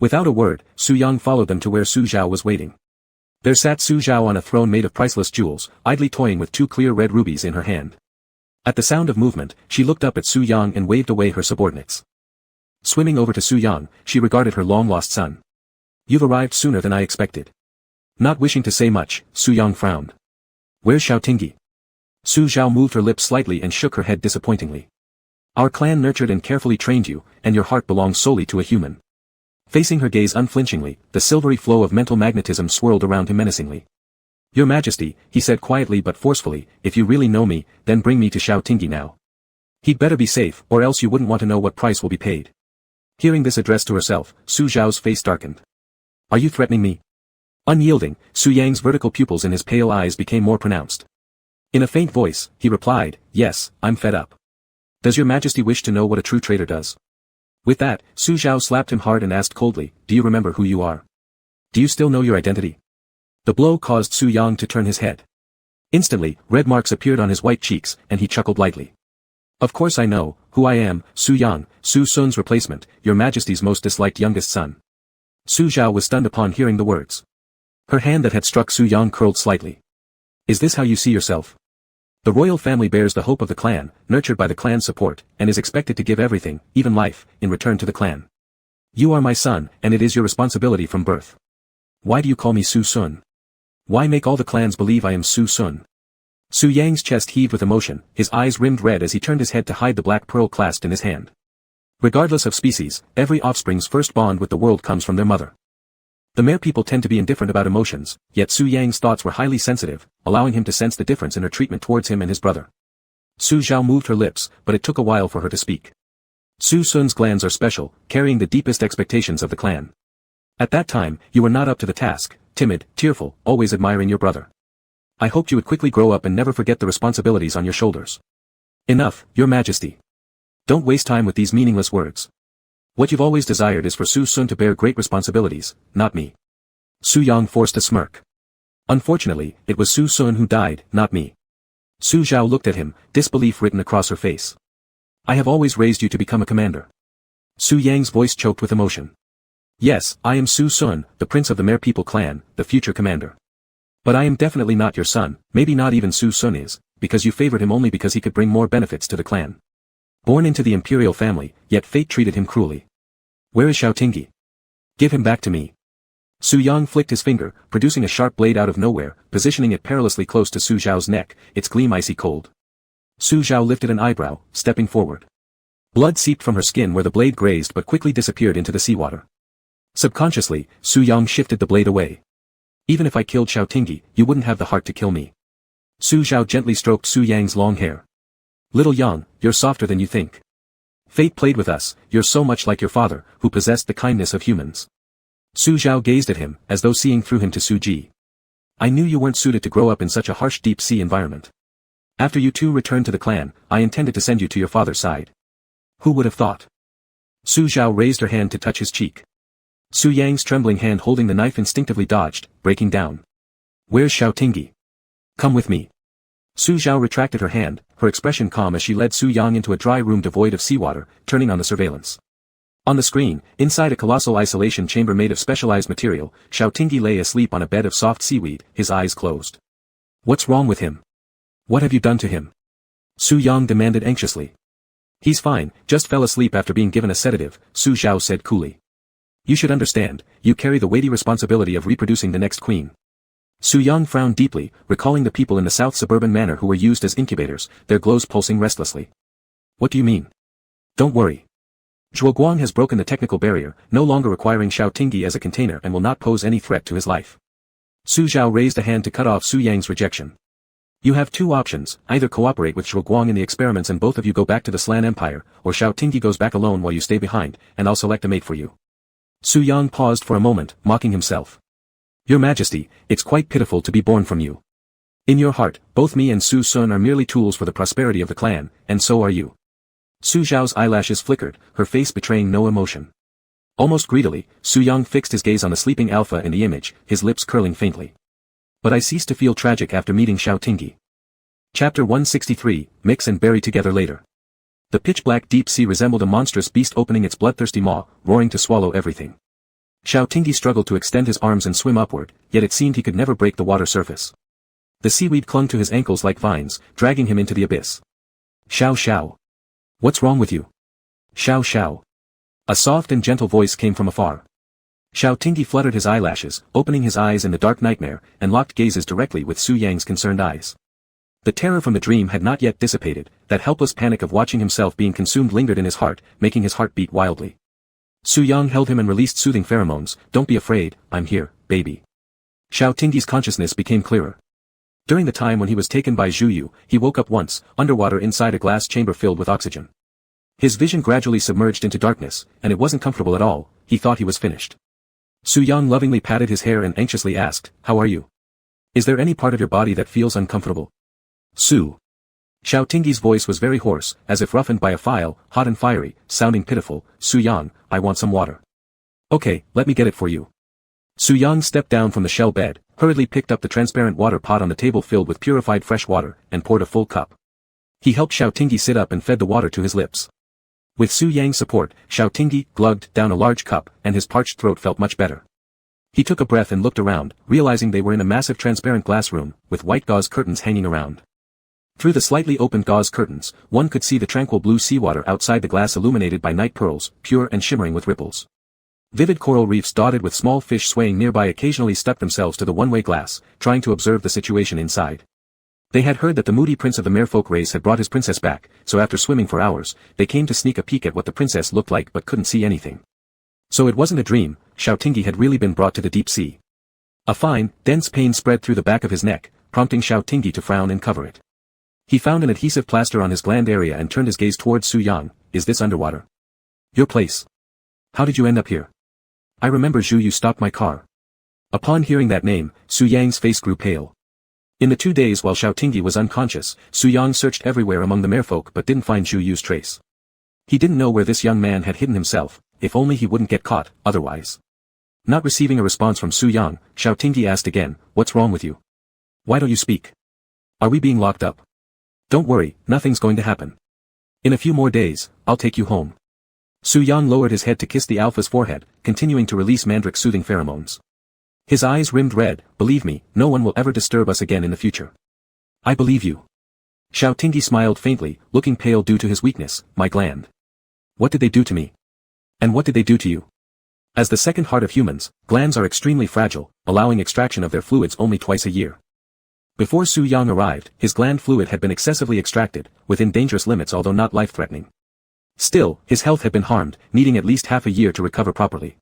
Without a word, Su Yang followed them to where Su Zhao was waiting. There sat Su Zhao on a throne made of priceless jewels, idly toying with two clear red rubies in her hand. At the sound of movement, she looked up at Su Yang and waved away her subordinates. Swimming over to Su Yang, she regarded her long-lost son. "You've arrived sooner than I expected." Not wishing to say much, Su Yang frowned. "Where's Xiao Tingyi?" Su Zhao moved her lips slightly and shook her head disappointingly. "Our clan nurtured and carefully trained you, and your heart belongs solely to a human." Facing her gaze unflinchingly, the silvery flow of mental magnetism swirled around him menacingly. "Your Majesty," he said quietly but forcefully, "if you really know me, then bring me to Xiao Tingyi now. He'd better be safe, or else you wouldn't want to know what price will be paid." Hearing this address to herself, Su Zhao's face darkened. "Are you threatening me?" Unyielding, Su Yang's vertical pupils in his pale eyes became more pronounced. In a faint voice, he replied, "Yes, I'm fed up. Does your Majesty wish to know what a true traitor does?" With that, Su Zhao slapped him hard and asked coldly, "Do you remember who you are? Do you still know your identity?" The blow caused Su Yang to turn his head. Instantly, red marks appeared on his white cheeks, and he chuckled lightly. "Of course I know who I am, Su Yang, Su Sun's replacement, your Majesty's most disliked youngest son." Su Zhao was stunned upon hearing the words. Her hand that had struck Su Yang curled slightly. "Is this how you see yourself? The royal family bears the hope of the clan, nurtured by the clan's support, and is expected to give everything, even life, in return to the clan. You are my son, and it is your responsibility from birth. Why do you call me Su Sun? Why make all the clans believe I am Su Sun?" Su Yang's chest heaved with emotion, his eyes rimmed red as he turned his head to hide the black pearl clasped in his hand. Regardless of species, every offspring's first bond with the world comes from their mother. The Mer people tend to be indifferent about emotions, yet Su Yang's thoughts were highly sensitive, allowing him to sense the difference in her treatment towards him and his brother. Su Zhao moved her lips, but it took a while for her to speak. "Su Sun's glands are special, carrying the deepest expectations of the clan. At that time, you were not up to the task, timid, tearful, always admiring your brother. I hoped you would quickly grow up and never forget the responsibilities on your shoulders." "Enough, your Majesty. Don't waste time with these meaningless words. What you've always desired is for Su Sun to bear great responsibilities, not me." Su Yang forced a smirk. "Unfortunately, it was Su Sun who died, not me." Su Zhao looked at him, disbelief written across her face. "I have always raised you to become a commander." Su Yang's voice choked with emotion. "Yes, I am Su Sun, the prince of the Mer people clan, the future commander. But I am definitely not your son, maybe not even Su Sun is, because you favored him only because he could bring more benefits to the clan. Born into the imperial family, yet fate treated him cruelly. Where is Xiao Tingyi? Give him back to me." Su Yang flicked his finger, producing a sharp blade out of nowhere, positioning it perilously close to Su Zhao's neck, its gleam icy cold. Su Zhao lifted an eyebrow, stepping forward. Blood seeped from her skin where the blade grazed but quickly disappeared into the seawater. Subconsciously, Su Yang shifted the blade away. "Even if I killed Xiao Tingyi, you wouldn't have the heart to kill me." Su Zhao gently stroked Su Yang's long hair. "Little Yang, you're softer than you think. Fate played with us, you're so much like your father, who possessed the kindness of humans." Su Zhao gazed at him, as though seeing through him to Su Ji. "I knew you weren't suited to grow up in such a harsh deep-sea environment. After you two returned to the clan, I intended to send you to your father's side. Who would have thought?" Su Zhao raised her hand to touch his cheek. Su Yang's trembling hand holding the knife instinctively dodged, breaking down. "Where's Xiao Tingyi? Come with me." Su Zhao retracted her hand, her expression calm as she led Su Yang into a dry room devoid of seawater, turning on the surveillance. On the screen, inside a colossal isolation chamber made of specialized material, Xiaotingyi lay asleep on a bed of soft seaweed, his eyes closed. What's wrong with him? What have you done to him? Su Yang demanded anxiously. He's fine, just fell asleep after being given a sedative, Su Zhao said coolly. You should understand, you carry the weighty responsibility of reproducing the next queen. Su Yang frowned deeply, recalling the people in the south suburban manor who were used as incubators, their glows pulsing restlessly. What do you mean? Don't worry. Zhuoguang has broken the technical barrier, no longer requiring Xiaotingyi as a container and will not pose any threat to his life. Su Zhao raised a hand to cut off Su Yang's rejection. You have two options, either cooperate with Zhuoguang in the experiments and both of you go back to the Slan Empire, or Xiaotingyi goes back alone while you stay behind, and I'll select a mate for you. Su Yang paused for a moment, mocking himself. Your Majesty, it's quite pitiful to be born from you. In your heart, both me and Su Sun are merely tools for the prosperity of the clan, and so are you. Su Zhao's eyelashes flickered, her face betraying no emotion. Almost greedily, Su Yang fixed his gaze on the sleeping alpha in the image, his lips curling faintly. But I ceased to feel tragic after meeting Xiaotingyi. Chapter 163, Mix and Bury Together Later. The pitch-black deep sea resembled a monstrous beast opening its bloodthirsty maw, roaring to swallow everything. Xiaotingyi struggled to extend his arms and swim upward, yet it seemed he could never break the water surface. The seaweed clung to his ankles like vines, dragging him into the abyss. Xiao Xiao. What's wrong with you? Xiao Xiao. A soft and gentle voice came from afar. Xiaotingyi fluttered his eyelashes, opening his eyes in the dark nightmare, and locked gazes directly with Su Yang's concerned eyes. The terror from the dream had not yet dissipated, that helpless panic of watching himself being consumed lingered in his heart, making his heart beat wildly. Su Yang held him and released soothing pheromones. Don't be afraid, I'm here, baby. Xiaotingyi's consciousness became clearer. During the time when he was taken by Zhu Yu, he woke up once, underwater inside a glass chamber filled with oxygen. His vision gradually submerged into darkness, and it wasn't comfortable at all, he thought he was finished. Su Yang lovingly patted his hair and anxiously asked, How are you? Is there any part of your body that feels uncomfortable? Su. Xiaotingyi's voice was very hoarse, as if roughened by a file, hot and fiery, sounding pitiful. Su Yang, I want some water. Okay, let me get it for you. Su Yang stepped down from the shell bed, hurriedly picked up the transparent water pot on the table filled with purified fresh water, and poured a full cup. He helped Xiaotingyi sit up and fed the water to his lips. With Su Yang's support, Xiaotingyi glugged down a large cup, and his parched throat felt much better. He took a breath and looked around, realizing they were in a massive transparent glass room, with white gauze curtains hanging around. Through the slightly opened gauze curtains, one could see the tranquil blue seawater outside the glass illuminated by night pearls, pure and shimmering with ripples. Vivid coral reefs dotted with small fish swaying nearby occasionally stuck themselves to the one-way glass, trying to observe the situation inside. They had heard that the moody prince of the merfolk race had brought his princess back, so after swimming for hours, they came to sneak a peek at what the princess looked like but couldn't see anything. So it wasn't a dream, Xiaotingyi had really been brought to the deep sea. A fine, dense pain spread through the back of his neck, prompting Xiaotingyi to frown and cover it. He found an adhesive plaster on his gland area and turned his gaze towards Su Yang. Is this underwater? Your place. How did you end up here? I remember Zhu Yu stopped my car. Upon hearing that name, Su Yang's face grew pale. In the 2 days while Xiaotingyi was unconscious, Su Yang searched everywhere among the merfolk but didn't find Zhu Yu's trace. He didn't know where this young man had hidden himself, if only he wouldn't get caught, otherwise. Not receiving a response from Su Yang, Xiaotingyi asked again, What's wrong with you? Why don't you speak? Are we being locked up? Don't worry, nothing's going to happen. In a few more days, I'll take you home. Su Yang lowered his head to kiss the alpha's forehead, continuing to release mandrake soothing pheromones. His eyes rimmed red. Believe me, no one will ever disturb us again in the future. I believe you. Xiaotingyi smiled faintly, looking pale due to his weakness. My gland. What did they do to me? And what did they do to you? As the second heart of humans, glands are extremely fragile, allowing extraction of their fluids only twice a year. Before Su Yang arrived, his gland fluid had been excessively extracted, within dangerous limits although not life-threatening. Still, his health had been harmed, needing at least half a year to recover properly.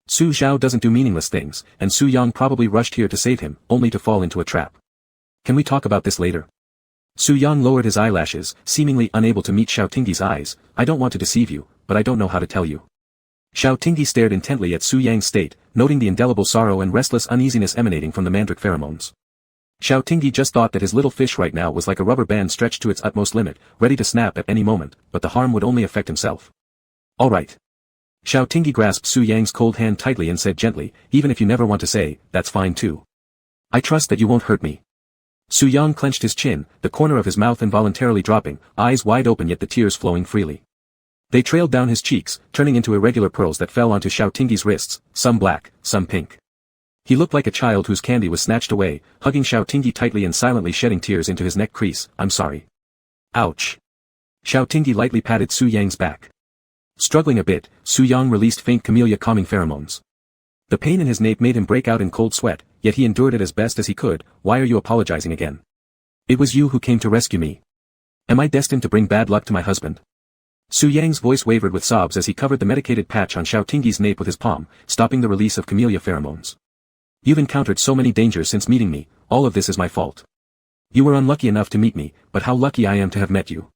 Su Zhao doesn't do meaningless things, and Su Yang probably rushed here to save him, only to fall into a trap. Can we talk about this later? Su Yang lowered his eyelashes, seemingly unable to meet Xiaotingyi's eyes. I don't want to deceive you, but I don't know how to tell you. Xiaotingyi stared intently at Su Yang's state, noting the indelible sorrow and restless uneasiness emanating from the mandrake pheromones. Xiaotingyi just thought that his little fish right now was like a rubber band stretched to its utmost limit, ready to snap at any moment, but the harm would only affect himself. All right. Xiaotingyi grasped Su Yang's cold hand tightly and said gently, even if you never want to say, that's fine too. I trust that you won't hurt me. Su Yang clenched his chin, the corner of his mouth involuntarily dropping, eyes wide open yet the tears flowing freely. They trailed down his cheeks, turning into irregular pearls that fell onto Xiao Tingyi's wrists, some black, some pink. He looked like a child whose candy was snatched away, hugging Xiao Tingyi tightly and silently shedding tears into his neck crease. I'm sorry. Ouch. Xiao Tingyi lightly patted Su Yang's back. Struggling a bit, Su Yang released faint camellia-calming pheromones. The pain in his nape made him break out in cold sweat, yet he endured it as best as he could. Why are you apologizing again? It was you who came to rescue me. Am I destined to bring bad luck to my husband? Su Yang's voice wavered with sobs as he covered the medicated patch on Xiao Tingyi's nape with his palm, stopping the release of camellia pheromones. You've encountered so many dangers since meeting me, all of this is my fault. You were unlucky enough to meet me, but how lucky I am to have met you.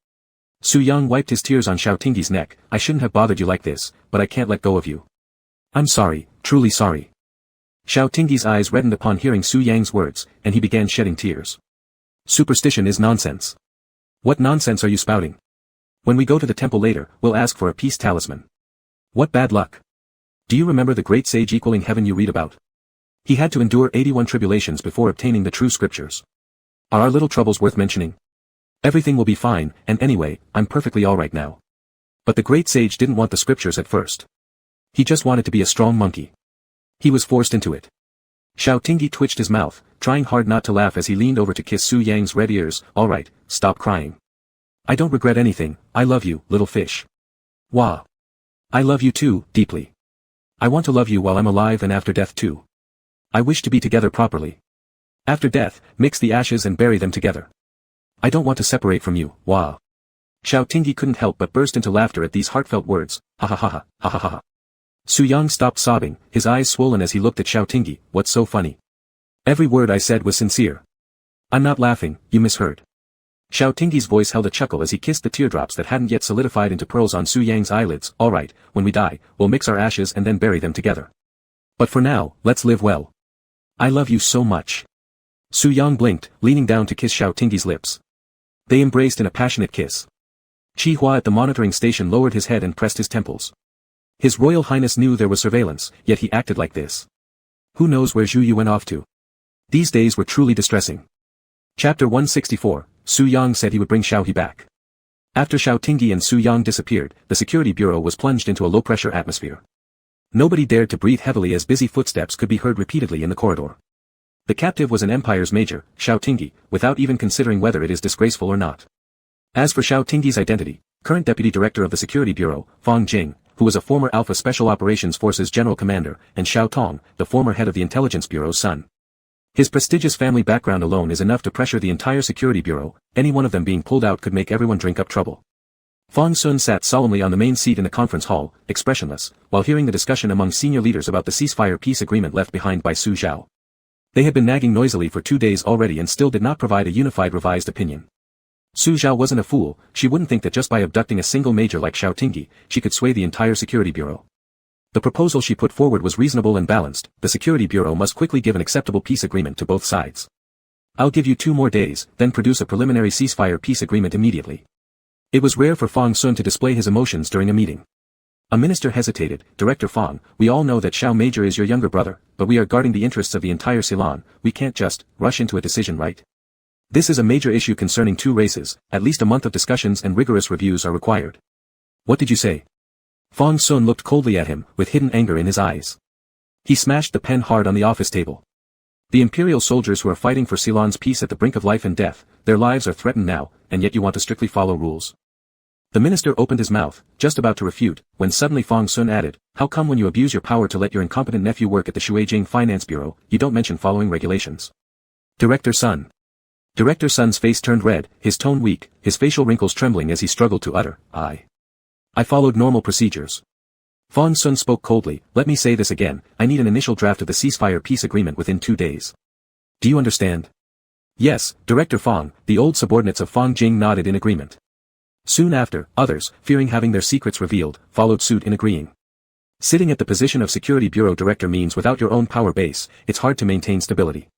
Su Yang wiped his tears on Xiao Tingyi's neck. I shouldn't have bothered you like this, but I can't let go of you. I'm sorry, truly sorry. Xiao Tingyi's eyes reddened upon hearing Su Yang's words, and he began shedding tears. Superstition is nonsense. What nonsense are you spouting? When we go to the temple later, we'll ask for a peace talisman. What bad luck. Do you remember the great sage equaling heaven you read about? He had to endure 81 tribulations before obtaining the true scriptures. Are our little troubles worth mentioning? Everything will be fine, and anyway, I'm perfectly alright now. But the great sage didn't want the scriptures at first. He just wanted to be a strong monkey. He was forced into it. Xiao Tingyi twitched his mouth, trying hard not to laugh as he leaned over to kiss Su Yang's red ears. Alright, stop crying. I don't regret anything, I love you, little fish. Wah. I love you too, deeply. I want to love you while I'm alive and after death too. I wish to be together properly. After death, mix the ashes and bury them together. I don't want to separate from you, wah. Xiao Tingyi couldn't help but burst into laughter at these heartfelt words. Ha ha ha ha, ha ha ha. Su Yang stopped sobbing, his eyes swollen as he looked at Xiao Tingyi. What's so funny? Every word I said was sincere. I'm not laughing, you misheard. Xiao Tingyi's voice held a chuckle as he kissed the teardrops that hadn't yet solidified into pearls on Su Yang's eyelids. Alright, when we die, we'll mix our ashes and then bury them together. But for now, let's live well. I love you so much. Su Yang blinked, leaning down to kiss Xiao Tingyi's lips. They embraced in a passionate kiss. Chi Hua at the monitoring station lowered his head and pressed his temples. His Royal Highness knew there was surveillance, yet he acted like this. Who knows where Zhu Yu went off to? These days were truly distressing. Chapter 164, Su Yang said he would bring Xiao He back. After Xiao Tingyi and Su Yang disappeared, the security bureau was plunged into a low-pressure atmosphere. Nobody dared to breathe heavily as busy footsteps could be heard repeatedly in the corridor. The captive was an Empire's major, Xiao Tingyi, without even considering whether it is disgraceful or not. As for Xiao Tingyi's identity, current Deputy Director of the Security Bureau, Fang Jing, who was a former Alpha Special Operations Forces General Commander, and Xiao Tong, the former head of the Intelligence Bureau's son. His prestigious family background alone is enough to pressure the entire Security Bureau, any one of them being pulled out could make everyone drink up trouble. Fang Sun sat solemnly on the main seat in the conference hall, expressionless, while hearing the discussion among senior leaders about the ceasefire peace agreement left behind by Su Zhao. They had been nagging noisily for 2 days already and still did not provide a unified revised opinion. Su Zhao wasn't a fool, she wouldn't think that just by abducting a single major like Xiao Tingyi, she could sway the entire Security Bureau. The proposal she put forward was reasonable and balanced. The Security Bureau must quickly give an acceptable peace agreement to both sides. I'll give you 2 more days, then produce a preliminary ceasefire peace agreement immediately. It was rare for Fang Sun to display his emotions during a meeting. A minister hesitated. Director Fang, we all know that Xiao Major is your younger brother, but we are guarding the interests of the entire Ceylon. We can't just rush into a decision, right? This is a major issue concerning 2 races, at least a month of discussions and rigorous reviews are required. What did you say? Fang Sun looked coldly at him, with hidden anger in his eyes. He smashed the pen hard on the office table. The Imperial soldiers who are fighting for Ceylon's peace at the brink of life and death, their lives are threatened now, and yet you want to strictly follow rules. The minister opened his mouth, just about to refute, when suddenly Fang Sun added, how come when you abuse your power to let your incompetent nephew work at the Shuijing Finance Bureau, you don't mention following regulations? Director Sun. Director Sun's face turned red, his tone weak, his facial wrinkles trembling as he struggled to utter, I followed normal procedures. Fang Sun spoke coldly, let me say this again, I need an initial draft of the ceasefire peace agreement within 2 days. Do you understand? Yes, Director Fang, the old subordinates of Fang Jing nodded in agreement. Soon after, others, fearing having their secrets revealed, followed suit in agreeing. Sitting at the position of Security Bureau Director means without your own power base, it's hard to maintain stability.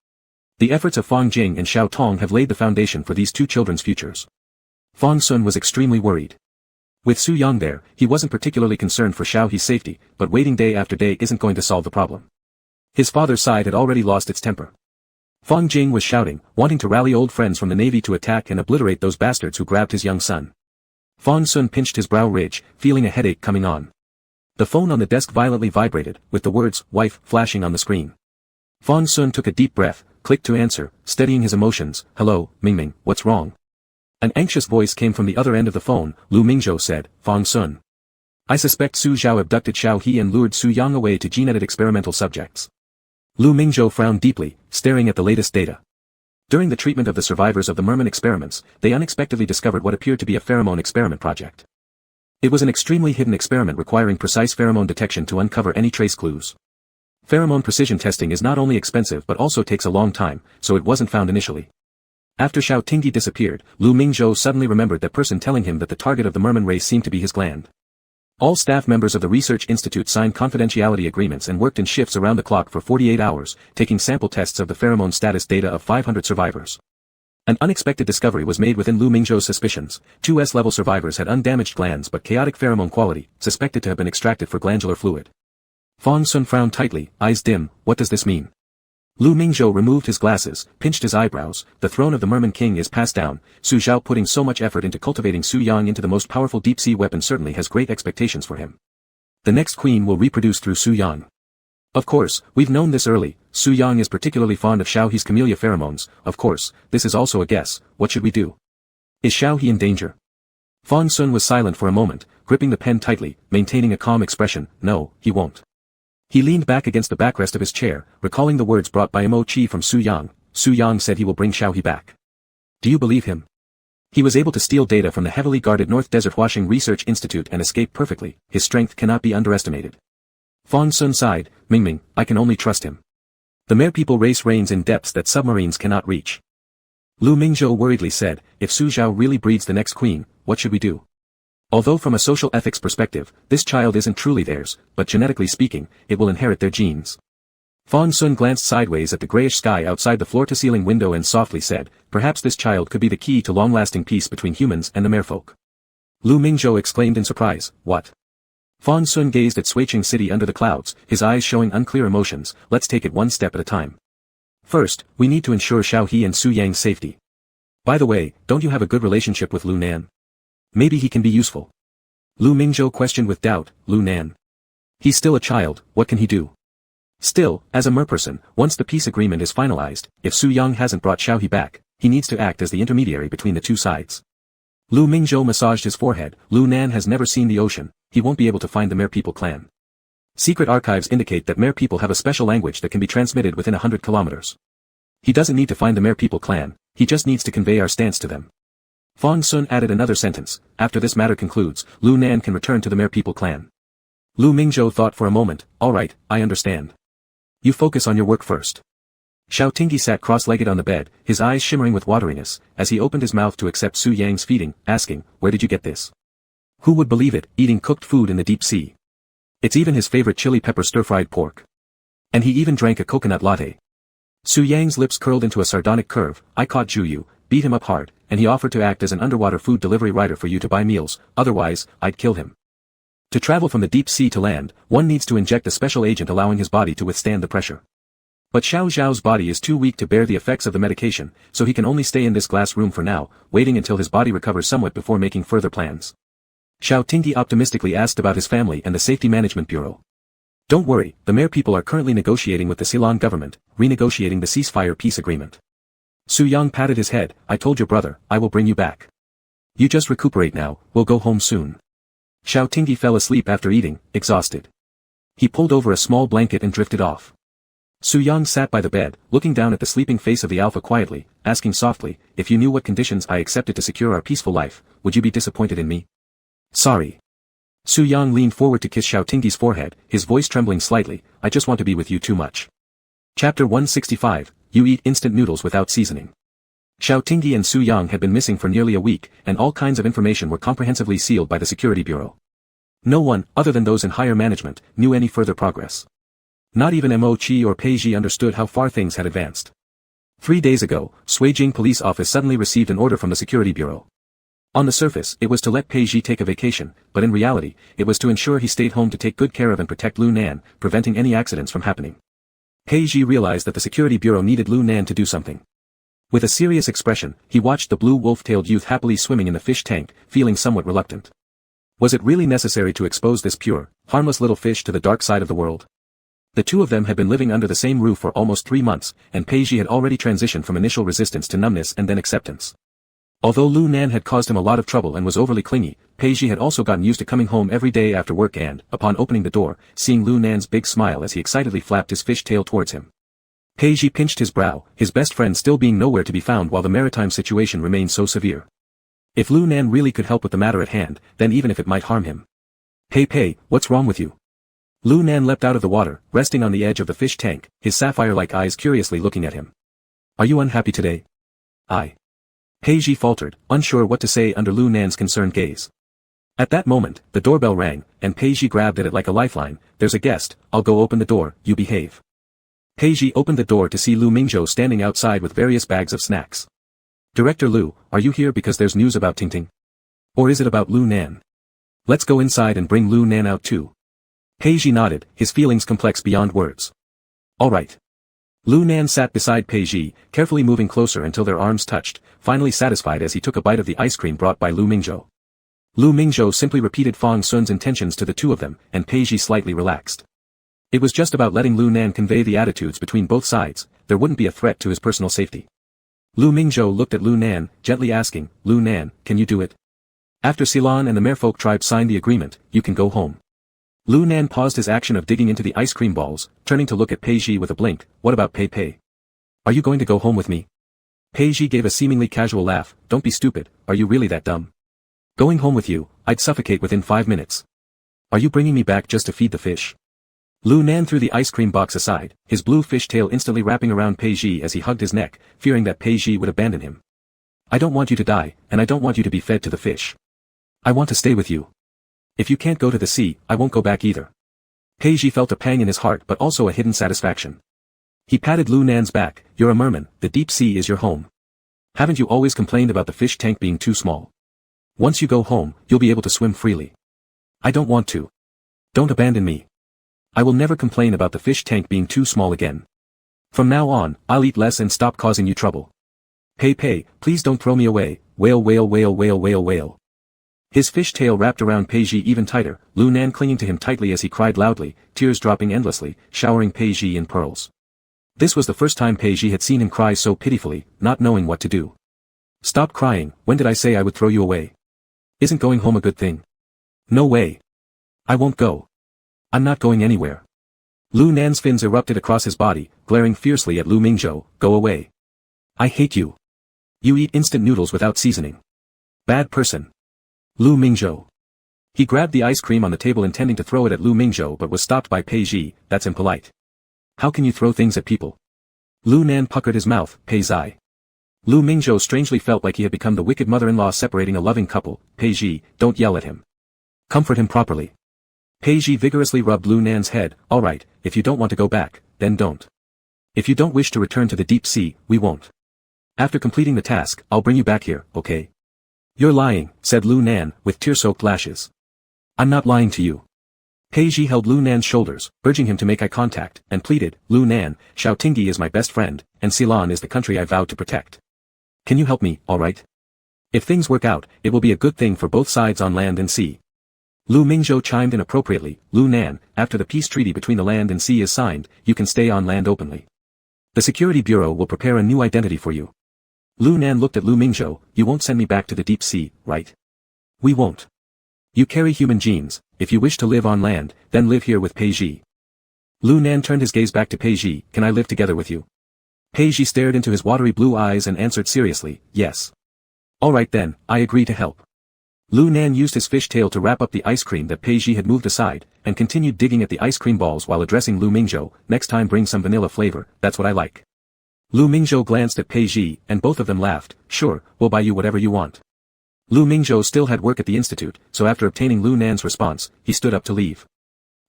The efforts of Fang Jing and Xiao Tong have laid the foundation for these 2 children's futures. Fang Sun was extremely worried. With Su Yang there, he wasn't particularly concerned for Xiao He's safety, but waiting day after day isn't going to solve the problem. His father's side had already lost its temper. Fang Jing was shouting, wanting to rally old friends from the navy to attack and obliterate those bastards who grabbed his young son. Fong Sun pinched his brow ridge, feeling a headache coming on. The phone on the desk violently vibrated, with the words, "wife," flashing on the screen. Fong Sun took a deep breath, clicked to answer, steadying his emotions. "Hello, Mingming, what's wrong?" An anxious voice came from the other end of the phone. Lu Mingzhou said, "Fong Sun. I suspect Su Zhao abducted Xiao He and lured Su Yang away to gene-edited experimental subjects." Lu Mingzhou frowned deeply, staring at the latest data. During the treatment of the survivors of the merman experiments, they unexpectedly discovered what appeared to be a pheromone experiment project. It was an extremely hidden experiment requiring precise pheromone detection to uncover any trace clues. Pheromone precision testing is not only expensive but also takes a long time, so it wasn't found initially. After Xiao Tingyi disappeared, Lu Mingzhou suddenly remembered that person telling him that the target of the merman race seemed to be his gland. All staff members of the research institute signed confidentiality agreements and worked in shifts around the clock for 48 hours, taking sample tests of the pheromone status data of 500 survivors. An unexpected discovery was made within Lu Mingzhou's suspicions. 2 S-level survivors had undamaged glands but chaotic pheromone quality, suspected to have been extracted for glandular fluid. Fong Sun frowned tightly, eyes dim. What does this mean? Lu Mingzhou removed his glasses, pinched his eyebrows. The throne of the merman king is passed down. Su Zhao, putting so much effort into cultivating Su Yang into the most powerful deep-sea weapon, certainly has great expectations for him. The next queen will reproduce through Su Yang. Of course, we've known this early. Su Yang is particularly fond of Xiao He's camellia pheromones. Of course, this is also a guess. What should we do? Is Xiao He in danger? Fong Sun was silent for a moment, gripping the pen tightly, maintaining a calm expression. No, he won't. He leaned back against the backrest of his chair, recalling the words brought by Mo Chi from Su Yang. Su Yang said he will bring Xiao He back. Do you believe him? He was able to steal data from the heavily guarded North Desert Washing Research Institute and escape perfectly. His strength cannot be underestimated. Fong Sun sighed. Mingming, I can only trust him. The Mer people race reigns in depths that submarines cannot reach. Lu Mingzhou worriedly said, if Su Zhao really breeds the next queen, what should we do? Although from a social ethics perspective, this child isn't truly theirs, but genetically speaking, it will inherit their genes. Fong Sun glanced sideways at the grayish sky outside the floor-to-ceiling window and softly said, perhaps this child could be the key to long-lasting peace between humans and the merfolk. Lu Mingzhou exclaimed in surprise, what? Fong Sun gazed at Suiqing City under the clouds, his eyes showing unclear emotions. Let's take it one step at a time. First, we need to ensure Xiao He and Su Yang's safety. By the way, don't you have a good relationship with Lu Nan? Maybe he can be useful. Lu Mingzhou questioned with doubt. Lu Nan. He's still a child, what can he do? Still, as a merperson, once the peace agreement is finalized, if Su Yang hasn't brought Xiao He back, he needs to act as the intermediary between the two sides. Lu Mingzhou massaged his forehead. Lu Nan has never seen the ocean, he won't be able to find the Mer people clan. Secret archives indicate that Mer people have a special language that can be transmitted within 100 kilometers. He doesn't need to find the Mer people clan, he just needs to convey our stance to them. Fong Sun added another sentence. After this matter concludes, Lu Nan can return to the Mer people clan. Lu Mingzhou thought for a moment. All right, I understand. You focus on your work first. Xiao Tingyi sat cross-legged on the bed, his eyes shimmering with wateriness, as he opened his mouth to accept Su Yang's feeding, asking, where did you get this? Who would believe it, eating cooked food in the deep sea? It's even his favorite chili pepper stir-fried pork. And he even drank a coconut latte. Su Yang's lips curled into a sardonic curve. I caught Juyu, beat him up hard, and he offered to act as an underwater food delivery rider for you to buy meals, otherwise, I'd kill him. To travel from the deep sea to land, one needs to inject a special agent allowing his body to withstand the pressure. But Xiao Zhao's body is too weak to bear the effects of the medication, so he can only stay in this glass room for now, waiting until his body recovers somewhat before making further plans. Xiao Tingyi optimistically asked about his family and the Safety Management Bureau. Don't worry, the Mer people are currently negotiating with the Ceylon government, renegotiating the ceasefire peace agreement. Su Yang patted his head. I told your brother, I will bring you back. You just recuperate now, we'll go home soon. Xiao Tingyi fell asleep after eating, exhausted. He pulled over a small blanket and drifted off. Su Yang sat by the bed, looking down at the sleeping face of the alpha quietly, asking softly, if you knew what conditions I accepted to secure our peaceful life, would you be disappointed in me? Sorry. Su Yang leaned forward to kiss Xiao Tingyi's forehead, his voice trembling slightly. I just want to be with you too much. Chapter 165, You Eat Instant Noodles Without Seasoning. Xiao Tingyi and Su Yang had been missing for nearly a week, and all kinds of information were comprehensively sealed by the Security Bureau. No one, other than those in higher management, knew any further progress. Not even Mo Chi or Pei Ji understood how far things had advanced. 3 days ago, Suijing Police Office suddenly received an order from the Security Bureau. On the surface, it was to let Pei Ji take a vacation, but in reality, it was to ensure he stayed home to take good care of and protect Lu Nan, preventing any accidents from happening. Pei Ji realized that the Security Bureau needed Lu Nan to do something. With a serious expression, he watched the blue wolf-tailed youth happily swimming in the fish tank, feeling somewhat reluctant. Was it really necessary to expose this pure, harmless little fish to the dark side of the world? The two of them had been living under the same roof for almost 3 months, and Peiji had already transitioned from initial resistance to numbness and then acceptance. Although Lu Nan had caused him a lot of trouble and was overly clingy, Peiji had also gotten used to coming home every day after work and, upon opening the door, seeing Lu Nan's big smile as he excitedly flapped his fish tail towards him. Peiji pinched his brow, his best friend still being nowhere to be found while the maritime situation remained so severe. If Lu Nan really could help with the matter at hand, then even if it might harm him. Pei, what's wrong with you? Lu Nan leapt out of the water, resting on the edge of the fish tank, his sapphire-like eyes curiously looking at him. Are you unhappy today? Peiji faltered, unsure what to say under Lu Nan's concerned gaze. At that moment, the doorbell rang, and Peiji grabbed at it like a lifeline. There's a guest, I'll go open the door, you behave. Peiji opened the door to see Lu Mingzhou standing outside with various bags of snacks. Director Lu, are you here because there's news about Tingting? Or is it about Lu Nan? Let's go inside and bring Lu Nan out too. Peiji nodded, his feelings complex beyond words. Alright. Lu Nan sat beside Peiji, carefully moving closer until their arms touched, finally satisfied as he took a bite of the ice cream brought by Lu Mingzhou. Lu Mingzhou simply repeated Fang Sun's intentions to the two of them, and Peiji slightly relaxed. It was just about letting Lu Nan convey the attitudes between both sides, there wouldn't be a threat to his personal safety. Lu Mingzhou looked at Lu Nan, gently asking, Lu Nan, can you do it? After Ceylon and the Merfolk tribe signed the agreement, you can go home. Lu Nan paused his action of digging into the ice cream balls, turning to look at Peiji with a blink. What about Pei? Are you going to go home with me? Peiji gave a seemingly casual laugh. Don't be stupid, are you really that dumb? Going home with you, I'd suffocate within 5 minutes. Are you bringing me back just to feed the fish? Lu Nan threw the ice cream box aside, his blue fish tail instantly wrapping around Peiji as he hugged his neck, fearing that Peiji would abandon him. I don't want you to die, and I don't want you to be fed to the fish. I want to stay with you. If you can't go to the sea, I won't go back either. Peiji felt a pang in his heart but also a hidden satisfaction. He patted Lu Nan's back. You're a merman, the deep sea is your home. Haven't you always complained about the fish tank being too small? Once you go home, you'll be able to swim freely. I don't want to. Don't abandon me. I will never complain about the fish tank being too small again. From now on, I'll eat less and stop causing you trouble. Pei, please don't throw me away. Wail wail wail wail wail wail. His fish tail wrapped around Peiji even tighter, Lu Nan clinging to him tightly as he cried loudly, tears dropping endlessly, showering Peiji in pearls. This was the first time Peiji had seen him cry so pitifully, not knowing what to do. Stop crying, when did I say I would throw you away? Isn't going home a good thing? No way. I won't go. I'm not going anywhere. Lu Nan's fins erupted across his body, glaring fiercely at Lu Mingzhou. Go away. I hate you. You eat instant noodles without seasoning. Bad person. Lu Mingzhou. He grabbed the ice cream on the table intending to throw it at Lu Mingzhou but was stopped by Peiji. That's impolite. How can you throw things at people? Lu Nan puckered his mouth. Peiji. Lu Mingzhou strangely felt like he had become the wicked mother-in-law separating a loving couple. Peiji, don't yell at him. Comfort him properly. Peiji vigorously rubbed Lu Nan's head. Alright, if you don't want to go back, then don't. If you don't wish to return to the deep sea, we won't. After completing the task, I'll bring you back here, okay? You're lying, said Lu Nan, with tear-soaked lashes. I'm not lying to you. Peiji held Lu Nan's shoulders, urging him to make eye contact, and pleaded, Lu Nan, Xiaotinggi is my best friend, and Ceylon is the country I vowed to protect. Can you help me, alright? If things work out, it will be a good thing for both sides on land and sea. Lu Mingzhou chimed in appropriately, Lu Nan, after the peace treaty between the land and sea is signed, you can stay on land openly. The Security Bureau will prepare a new identity for you. Lu Nan looked at Lu Mingzhou, you won't send me back to the deep sea, right? We won't. You carry human genes, if you wish to live on land, then live here with Peiji. Lu Nan turned his gaze back to Peiji, can I live together with you? Peiji stared into his watery blue eyes and answered seriously, yes. Alright then, I agree to help. Lu Nan used his fish tail to wrap up the ice cream that Peiji had moved aside, and continued digging at the ice cream balls while addressing Lu Mingzhou, next time bring some vanilla flavor, that's what I like. Lu Mingzhou glanced at Peiji, and both of them laughed, sure, we'll buy you whatever you want. Lu Mingzhou still had work at the institute, so after obtaining Lu Nan's response, he stood up to leave.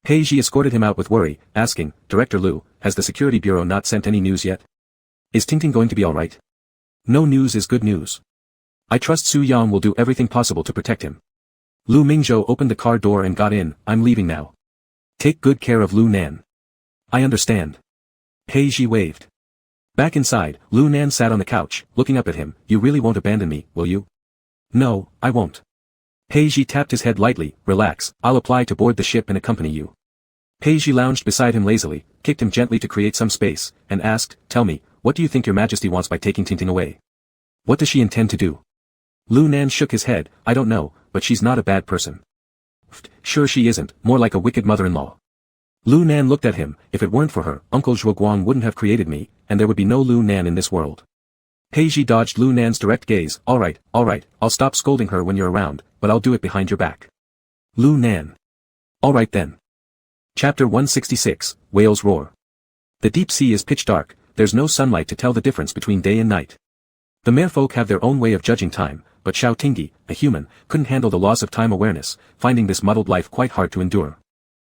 Peiji escorted him out with worry, asking, Director Lu, has the Security Bureau not sent any news yet? Is Tingting going to be alright? No news is good news. I trust Su Yang will do everything possible to protect him. Lu Mingzhou opened the car door and got in, I'm leaving now. Take good care of Lu Nan. I understand. Peiji waved. Back inside, Lu Nan sat on the couch, looking up at him. You really won't abandon me, will you? No, I won't. Peiji tapped his head lightly. Relax, I'll apply to board the ship and accompany you. Peiji lounged beside him lazily, kicked him gently to create some space, and asked, Tell me, what do you think your majesty wants by taking Tinting away? What does she intend to do? Lu Nan shook his head. I don't know, but she's not a bad person. Sure she isn't, more like a wicked mother-in-law. Lu Nan looked at him. If it weren't for her, Uncle Zhuoguang wouldn't have created me, and there would be no Lu Nan in this world. Peiji dodged Lu Nan's direct gaze. Alright, I'll stop scolding her when you're around, but I'll do it behind your back. Lu Nan. Alright then. Chapter 166, Whales Roar. The deep sea is pitch dark, there's no sunlight to tell the difference between day and night. The merfolk have their own way of judging time, but Xiao Tingyi, a human, couldn't handle the loss of time awareness, finding this muddled life quite hard to endure.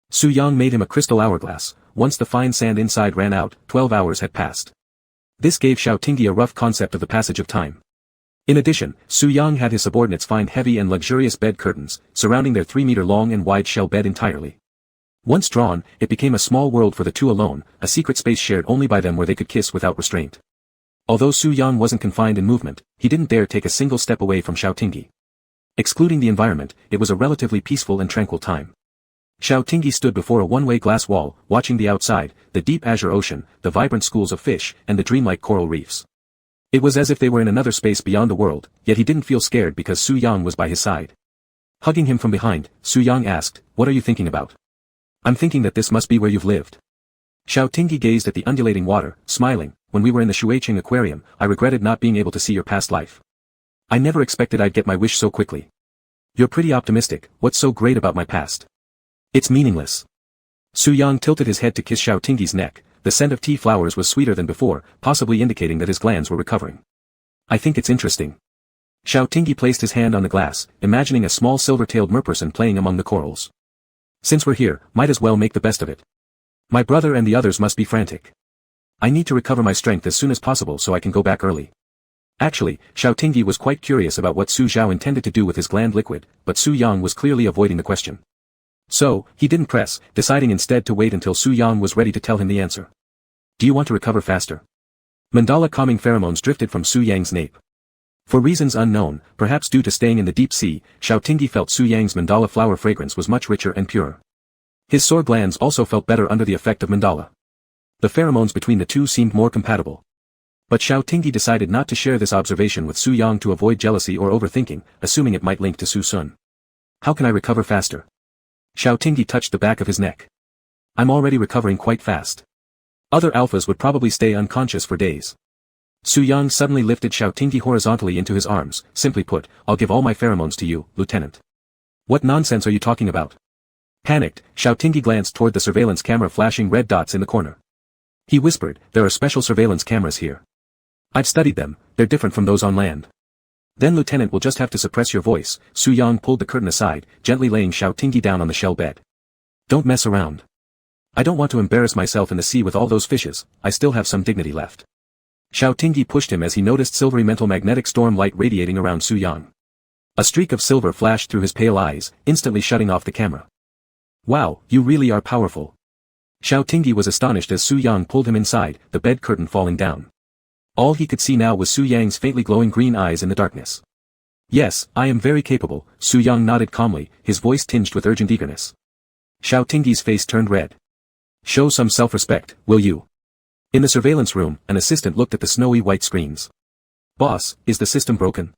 Su Yang made him a crystal hourglass. Once the fine sand inside ran out, 12 hours had passed. This gave Xiao Tingyi a rough concept of the passage of time. In addition, Su Yang had his subordinates find heavy and luxurious bed curtains, surrounding their 3-meter long and wide shell bed entirely. Once drawn, it became a small world for the two alone, a secret space shared only by them where they could kiss without restraint. Although Su Yang wasn't confined in movement, he didn't dare take a single step away from Xiao Tingyi. Excluding the environment, it was a relatively peaceful and tranquil time. Xiao Tingyi stood before a one-way glass wall, watching the outside, the deep azure ocean, the vibrant schools of fish, and the dreamlike coral reefs. It was as if they were in another space beyond the world, yet he didn't feel scared because Su Yang was by his side. Hugging him from behind, Su Yang asked, What are you thinking about? I'm thinking that this must be where you've lived. Xiao Tingyi gazed at the undulating water, smiling. When we were in the Shuiqing aquarium, I regretted not being able to see your past life. I never expected I'd get my wish so quickly. You're pretty optimistic. What's so great about my past? It's meaningless. Su Yang tilted his head to kiss Xiao Tingyi's neck. The scent of tea flowers was sweeter than before, possibly indicating that his glands were recovering. I think it's interesting. Xiao Tingyi placed his hand on the glass, imagining a small silver-tailed merperson playing among the corals. Since we're here, might as well make the best of it. My brother and the others must be frantic. I need to recover my strength as soon as possible so I can go back early. Actually, Xiao Tingyi was quite curious about what Su Zhao intended to do with his gland liquid, but Su Yang was clearly avoiding the question. So, he didn't press, deciding instead to wait until Su Yang was ready to tell him the answer. Do you want to recover faster? Mandala calming pheromones drifted from Su Yang's nape. For reasons unknown, perhaps due to staying in the deep sea, Xiao Tingyi felt Su Yang's mandala flower fragrance was much richer and purer. His sore glands also felt better under the effect of mandala. The pheromones between the two seemed more compatible. But Xiao Tingyi decided not to share this observation with Su Yang to avoid jealousy or overthinking, assuming it might link to Su Sun. How can I recover faster? Xiao Tingyi touched the back of his neck. I'm already recovering quite fast. Other alphas would probably stay unconscious for days. Su Yang suddenly lifted Xiao Tingyi horizontally into his arms. Simply put, I'll give all my pheromones to you, Lieutenant. What nonsense are you talking about? Panicked, Xiao Tingyi glanced toward the surveillance camera flashing red dots in the corner. He whispered, there are special surveillance cameras here. I've studied them, they're different from those on land. Then Lieutenant will just have to suppress your voice. Su Yang pulled the curtain aside, gently laying Xiao Tingyi down on the shell bed. Don't mess around. I don't want to embarrass myself in the sea with all those fishes, I still have some dignity left. Xiao Tingyi pushed him as he noticed silvery mental magnetic storm light radiating around Su Yang. A streak of silver flashed through his pale eyes, instantly shutting off the camera. Wow, you really are powerful. Xiao Tingyi was astonished as Su Yang pulled him inside, the bed curtain falling down. All he could see now was Su Yang's faintly glowing green eyes in the darkness. Yes, I am very capable, Su Yang nodded calmly, his voice tinged with urgent eagerness. Xiao Tingyi's face turned red. Show some self-respect, will you? In the surveillance room, an assistant looked at the snowy white screens. Boss, is the system broken?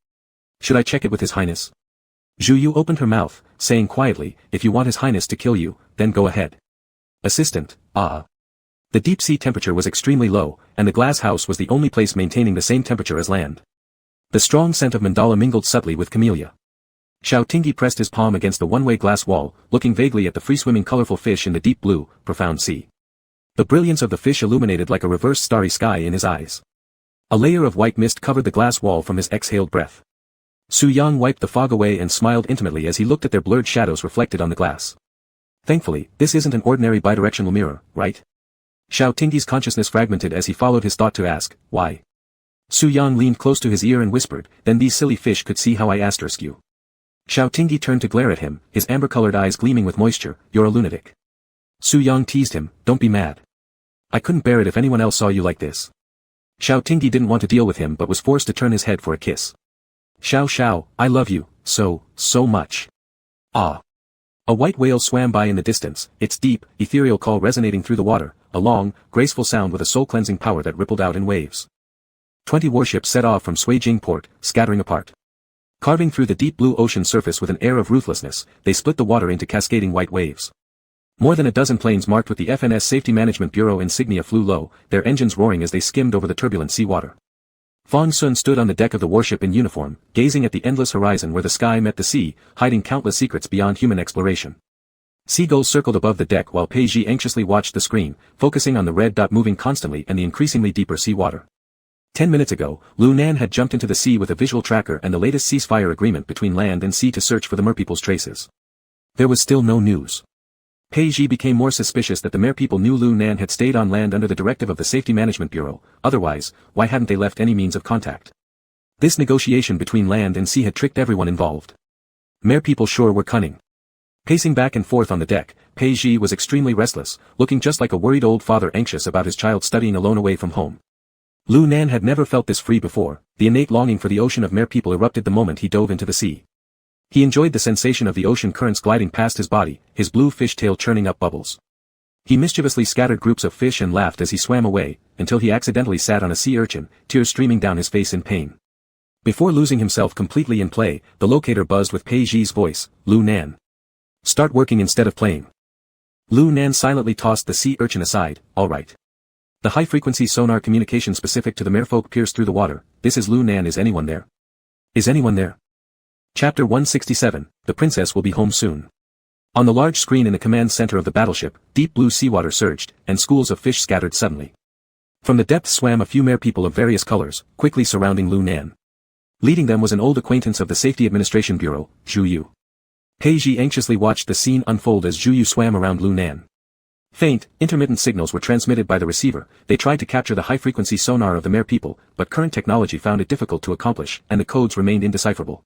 Should I check it with His Highness? Zhu Yu opened her mouth, saying quietly, if you want His Highness to kill you, then go ahead. Assistant, The deep sea temperature was extremely low, and the glass house was the only place maintaining the same temperature as land. The strong scent of mandala mingled subtly with camellia. Xiao Tingyi pressed his palm against the one-way glass wall, looking vaguely at the free-swimming colorful fish in the deep blue, profound sea. The brilliance of the fish illuminated like a reverse starry sky in his eyes. A layer of white mist covered the glass wall from his exhaled breath. Su Yang wiped the fog away and smiled intimately as he looked at their blurred shadows reflected on the glass. Thankfully, this isn't an ordinary bidirectional mirror, right? Xiao Tingyi's consciousness fragmented as he followed his thought to ask, why? Su Yang leaned close to his ear and whispered, then these silly fish could see how I asterisk you. Xiao Tingyi turned to glare at him, his amber-colored eyes gleaming with moisture, you're a lunatic. Su Yang teased him, don't be mad. I couldn't bear it if anyone else saw you like this. Xiao Tingyi didn't want to deal with him but was forced to turn his head for a kiss. Xiao Xiao, I love you, so much. Ah. A white whale swam by in the distance, its deep, ethereal call resonating through the water, a long, graceful sound with a soul-cleansing power that rippled out in waves. 20 warships set off from Suijing port, scattering apart. Carving through the deep blue ocean surface with an air of ruthlessness, they split the water into cascading white waves. More than a dozen planes marked with the FNS Safety Management Bureau insignia flew low, their engines roaring as they skimmed over the turbulent sea water. Fang Sun stood on the deck of the warship in uniform, gazing at the endless horizon where the sky met the sea, hiding countless secrets beyond human exploration. Seagulls circled above the deck while Pei Ji anxiously watched the screen, focusing on the red dot moving constantly and the increasingly deeper sea water. 10 minutes ago, Lu Nan had jumped into the sea with a visual tracker and the latest ceasefire agreement between land and sea to search for the merpeople's traces. There was still no news. Pei Ji became more suspicious that the merpeople knew Lu Nan had stayed on land under the directive of the Safety Management Bureau, otherwise, why hadn't they left any means of contact? This negotiation between land and sea had tricked everyone involved. Merpeople sure were cunning. Pacing back and forth on the deck, Pei Ji was extremely restless, looking just like a worried old father anxious about his child studying alone away from home. Lu Nan had never felt this free before, the innate longing for the ocean of merpeople erupted the moment he dove into the sea. He enjoyed the sensation of the ocean currents gliding past his body, his blue fish tail churning up bubbles. He mischievously scattered groups of fish and laughed as he swam away, until he accidentally sat on a sea urchin, tears streaming down his face in pain. Before losing himself completely in play, the locator buzzed with Pei Ji's voice, Lu Nan. Start working instead of playing. Lu Nan silently tossed the sea urchin aside, all right. The high-frequency sonar communication specific to the merfolk pierced through the water. This is Lu Nan. Is anyone there? Is anyone there? Chapter 167, The Princess Will Be Home Soon. On the large screen in the command center of the battleship, deep blue seawater surged, and schools of fish scattered suddenly. From the depths swam a few merpeople of various colors, quickly surrounding Lu Nan. Leading them was an old acquaintance of the Safety Administration Bureau, Zhu Yu. Pei Ji anxiously watched the scene unfold as Zhu Yu swam around Lu Nan. Faint, intermittent signals were transmitted by the receiver. They tried to capture the high-frequency sonar of the merpeople, but current technology found it difficult to accomplish, and the codes remained indecipherable.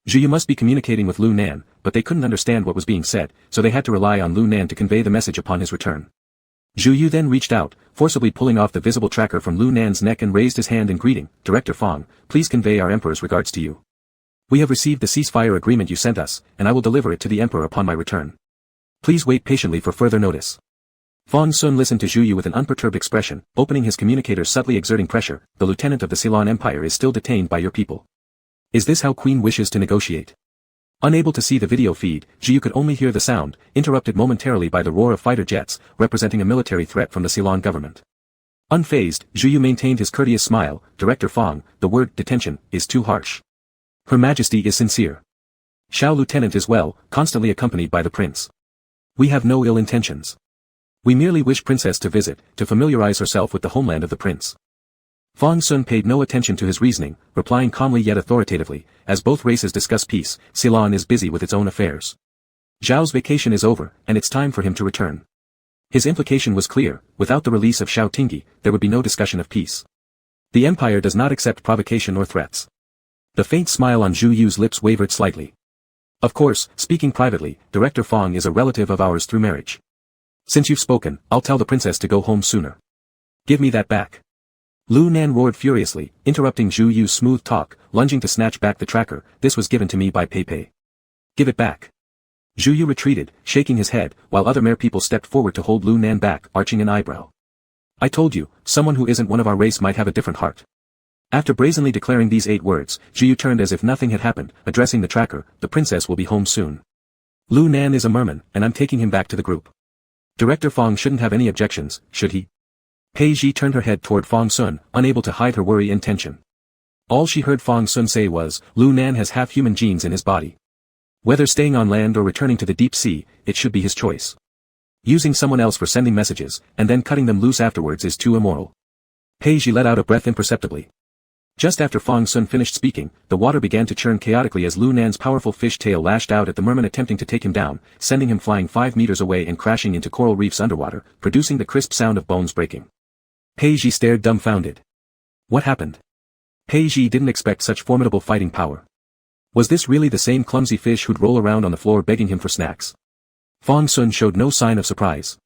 Zhu Yu must be communicating with Lu Nan, but they couldn't understand what was being said, so they had to rely on Lu Nan to convey the message upon his return. Zhu Yu then reached out, forcibly pulling off the visible tracker from Lu Nan's neck and raised his hand in greeting. Director Fang, please convey our Emperor's regards to you. We have received the ceasefire agreement you sent us, and I will deliver it to the Emperor upon my return. Please wait patiently for further notice. Fang Sun listened to Zhu Yu with an unperturbed expression, opening his communicator subtly exerting pressure. The lieutenant of the Ceylon Empire is still detained by your people. Is this how Queen wishes to negotiate? Unable to see the video feed, Zhu Yu could only hear the sound, interrupted momentarily by the roar of fighter jets, representing a military threat from the Ceylon government. Unfazed, Zhu Yu maintained his courteous smile. Director Fang, the word detention is too harsh. Her Majesty is sincere. Xiao Lieutenant is well, constantly accompanied by the prince. We have no ill intentions. We merely wish Princess to visit, to familiarize herself with the homeland of the prince. Fang Sun paid no attention to his reasoning, replying calmly yet authoritatively, as both races discuss peace, Ceylon is busy with its own affairs. Zhao's vacation is over, and it's time for him to return. His implication was clear, without the release of Xiao Tingyi, there would be no discussion of peace. The Empire does not accept provocation or threats. The faint smile on Zhu Yu's lips wavered slightly. Of course, speaking privately, Director Fang is a relative of ours through marriage. Since you've spoken, I'll tell the princess to go home sooner. Give me that back. Lu Nan roared furiously, interrupting Zhu Yu's smooth talk, lunging to snatch back the tracker. This was given to me by Pei Pei. Give it back. Zhu Yu retreated, shaking his head, while other merpeople stepped forward to hold Lu Nan back, arching an eyebrow. I told you, someone who isn't one of our race might have a different heart. After brazenly declaring these 8 words, Zhu Yu turned as if nothing had happened, addressing the tracker. The princess will be home soon. Lu Nan is a merman, and I'm taking him back to the group. Director Fang shouldn't have any objections, should he? Pei Ji turned her head toward Fang Sun, unable to hide her worry and tension. All she heard Fang Sun say was, Lu Nan has half-human genes in his body. Whether staying on land or returning to the deep sea, it should be his choice. Using someone else for sending messages, and then cutting them loose afterwards is too immoral. Pei Ji let out a breath imperceptibly. Just after Fang Sun finished speaking, the water began to churn chaotically as Lu Nan's powerful fish tail lashed out at the merman attempting to take him down, sending him flying 5 meters away and crashing into coral reefs underwater, producing the crisp sound of bones breaking. Pei Ji stared dumbfounded. What happened? Pei Ji didn't expect such formidable fighting power. Was this really the same clumsy fish who'd roll around on the floor begging him for snacks? Fang Sun showed no sign of surprise.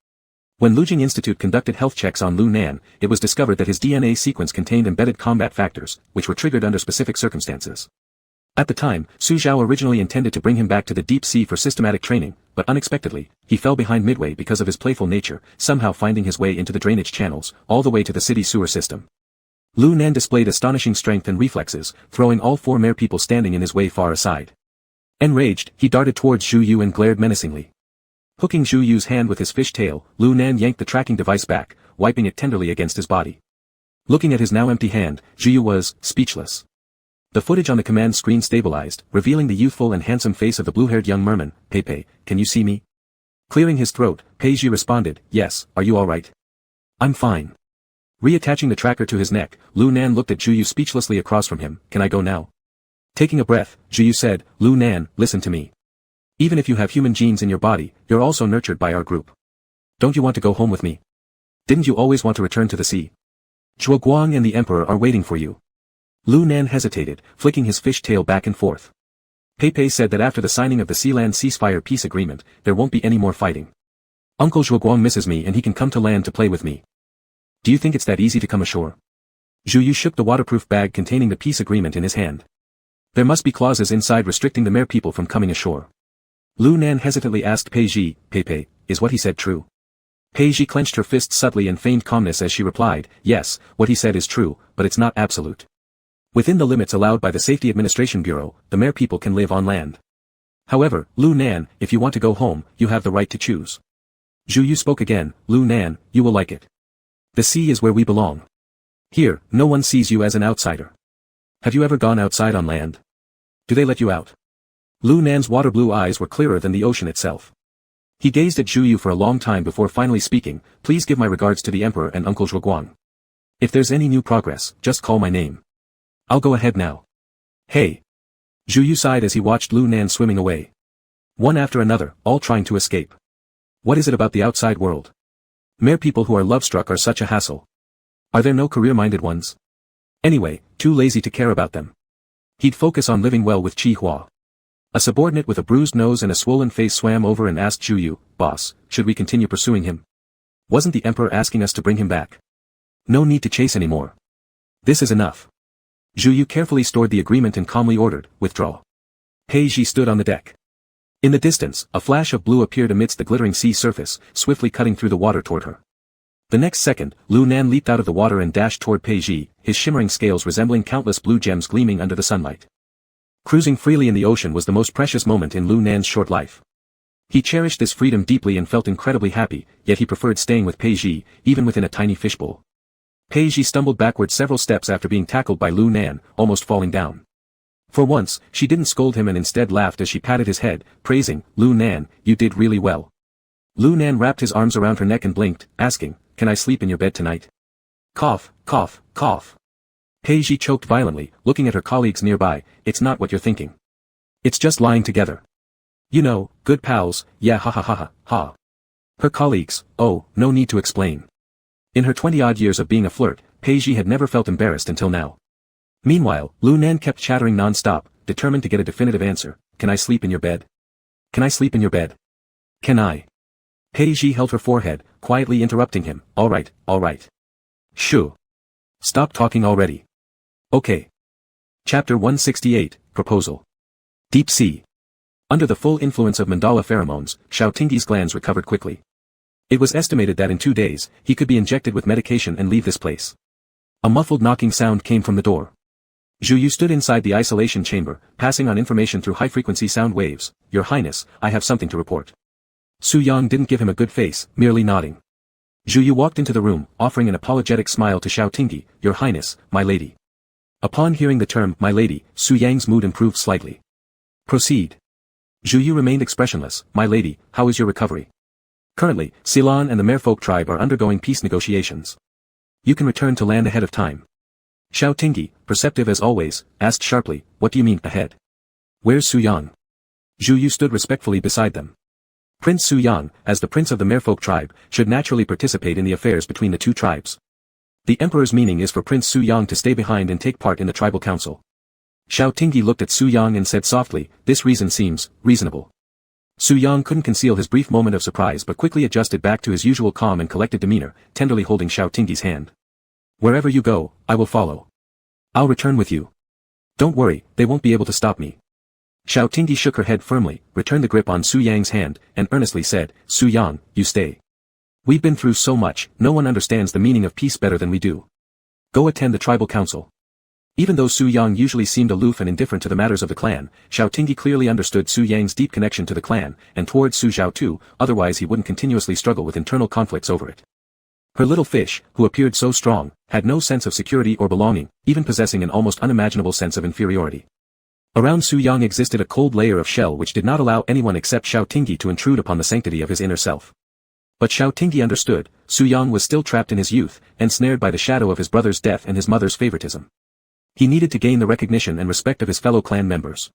When Lujing Institute conducted health checks on Lu Nan, it was discovered that his DNA sequence contained embedded combat factors, which were triggered under specific circumstances. At the time, Su Zhao originally intended to bring him back to the deep sea for systematic training, but unexpectedly, he fell behind midway because of his playful nature, somehow finding his way into the drainage channels, all the way to the city sewer system. Lu Nan displayed astonishing strength and reflexes, throwing all 4 mere people standing in his way far aside. Enraged, he darted towards Zhu Yu and glared menacingly. Hooking Zhu Yu's hand with his fish tail, Lu Nan yanked the tracking device back, wiping it tenderly against his body. Looking at his now empty hand, Zhu Yu was speechless. The footage on the command screen stabilized, revealing the youthful and handsome face of the blue-haired young merman. Pei, can you see me? Clearing his throat, Pei Ji responded, yes, are you alright? I'm fine. Reattaching the tracker to his neck, Lu Nan looked at Zhu Yu speechlessly across from him. Can I go now? Taking a breath, Zhu Yu said, Lu Nan, listen to me. Even if you have human genes in your body, you're also nurtured by our group. Don't you want to go home with me? Didn't you always want to return to the sea? Zhuo Guang and the Emperor are waiting for you. Lu Nan hesitated, flicking his fish tail back and forth. Pei said that after the signing of the Sea-Land ceasefire peace agreement, there won't be any more fighting. Uncle Zhuo Guang misses me and he can come to land to play with me. Do you think it's that easy to come ashore? Zhu Yu shook the waterproof bag containing the peace agreement in his hand. There must be clauses inside restricting the mere people from coming ashore. Lu Nan hesitantly asked Pei, is what he said true? Pei clenched her fists subtly and feigned calmness as she replied, yes, what he said is true, but it's not absolute. Within the limits allowed by the Safety Administration Bureau, the mere people can live on land. However, Lu Nan, if you want to go home, you have the right to choose. Zhu Yu spoke again, Lu Nan, you will like it. The sea is where we belong. Here, no one sees you as an outsider. Have you ever gone outside on land? Do they let you out? Lu Nan's water blue eyes were clearer than the ocean itself. He gazed at Zhu Yu for a long time before finally speaking, please give my regards to the Emperor and Uncle Zhuo Guang. If there's any new progress, just call my name. I'll go ahead now. Hey. Zhu Yu sighed as he watched Lu Nan swimming away. One after another, all trying to escape. What is it about the outside world? Mere people who are love-struck are such a hassle. Are there no career-minded ones? Anyway, too lazy to care about them. He'd focus on living well with Chi Hua. A subordinate with a bruised nose and a swollen face swam over and asked Zhu Yu, boss, should we continue pursuing him? Wasn't the Emperor asking us to bring him back? No need to chase anymore. This is enough. Zhu Yu carefully stored the agreement and calmly ordered, withdraw. Pei Ji stood on the deck. In the distance, a flash of blue appeared amidst the glittering sea surface, swiftly cutting through the water toward her. The next second, Lu Nan leaped out of the water and dashed toward Pei Ji, his shimmering scales resembling countless blue gems gleaming under the sunlight. Cruising freely in the ocean was the most precious moment in Lu Nan's short life. He cherished this freedom deeply and felt incredibly happy, yet he preferred staying with Pei Ji, even within a tiny fishbowl. Pei Ji stumbled backward several steps after being tackled by Lu Nan, almost falling down. For once, she didn't scold him and instead laughed as she patted his head, praising, Lu Nan, you did really well. Lu Nan wrapped his arms around her neck and blinked, asking, can I sleep in your bed tonight? Cough, cough, cough. Pei Ji choked violently, looking at her colleagues nearby, it's not what you're thinking. It's just lying together. You know, good pals, yeah ha ha ha ha, ha. Her colleagues, oh, no need to explain. In her 20-odd years of being a flirt, Pei Ji had never felt embarrassed until now. Meanwhile, Lu Nan kept chattering non-stop, determined to get a definitive answer, can I sleep in your bed? Can I sleep in your bed? Can I? Pei Ji held her forehead, quietly interrupting him, alright, alright. Shoo. Stop talking already. Okay. Chapter 168, Proposal. Deep Sea. Under the full influence of mandala pheromones, Xiao Tingyi's glands recovered quickly. It was estimated that in 2 days, he could be injected with medication and leave this place. A muffled knocking sound came from the door. Zhu Yu stood inside the isolation chamber, passing on information through high-frequency sound waves. Your Highness, I have something to report. Su Yang didn't give him a good face, merely nodding. Zhu Yu walked into the room, offering an apologetic smile to Xiao Tingyi, Your Highness, my lady. Upon hearing the term, my lady, Su Yang's mood improved slightly. Proceed. Zhu Yu remained expressionless, my lady, how is your recovery? Currently, Ceylon and the Merfolk tribe are undergoing peace negotiations. You can return to land ahead of time. Xiao Tingyi, perceptive as always, asked sharply, what do you mean, ahead? Where's Su Yang? Zhu Yu stood respectfully beside them. Prince Su Yang, as the prince of the Merfolk tribe, should naturally participate in the affairs between the two tribes. The emperor's meaning is for Prince Su Yang to stay behind and take part in the tribal council. Xiao Tingyi looked at Su Yang and said softly, this reason seems reasonable. Su Yang couldn't conceal his brief moment of surprise but quickly adjusted back to his usual calm and collected demeanor, tenderly holding Xiao Tingyi's hand. Wherever you go, I will follow. I'll return with you. Don't worry, they won't be able to stop me. Xiao Tingyi shook her head firmly, returned the grip on Su Yang's hand, and earnestly said, Su Yang, you stay. We've been through so much, no one understands the meaning of peace better than we do. Go attend the tribal council. Even though Su Yang usually seemed aloof and indifferent to the matters of the clan, Xiao Tingyi clearly understood Su Yang's deep connection to the clan, and towards Su Zhao too, otherwise he wouldn't continuously struggle with internal conflicts over it. Her little fish, who appeared so strong, had no sense of security or belonging, even possessing an almost unimaginable sense of inferiority. Around Su Yang existed a cold layer of shell which did not allow anyone except Xiao Tingyi to intrude upon the sanctity of his inner self. But Xiao Tingyi understood, Su Yang was still trapped in his youth, ensnared by the shadow of his brother's death and his mother's favoritism. He needed to gain the recognition and respect of his fellow clan members.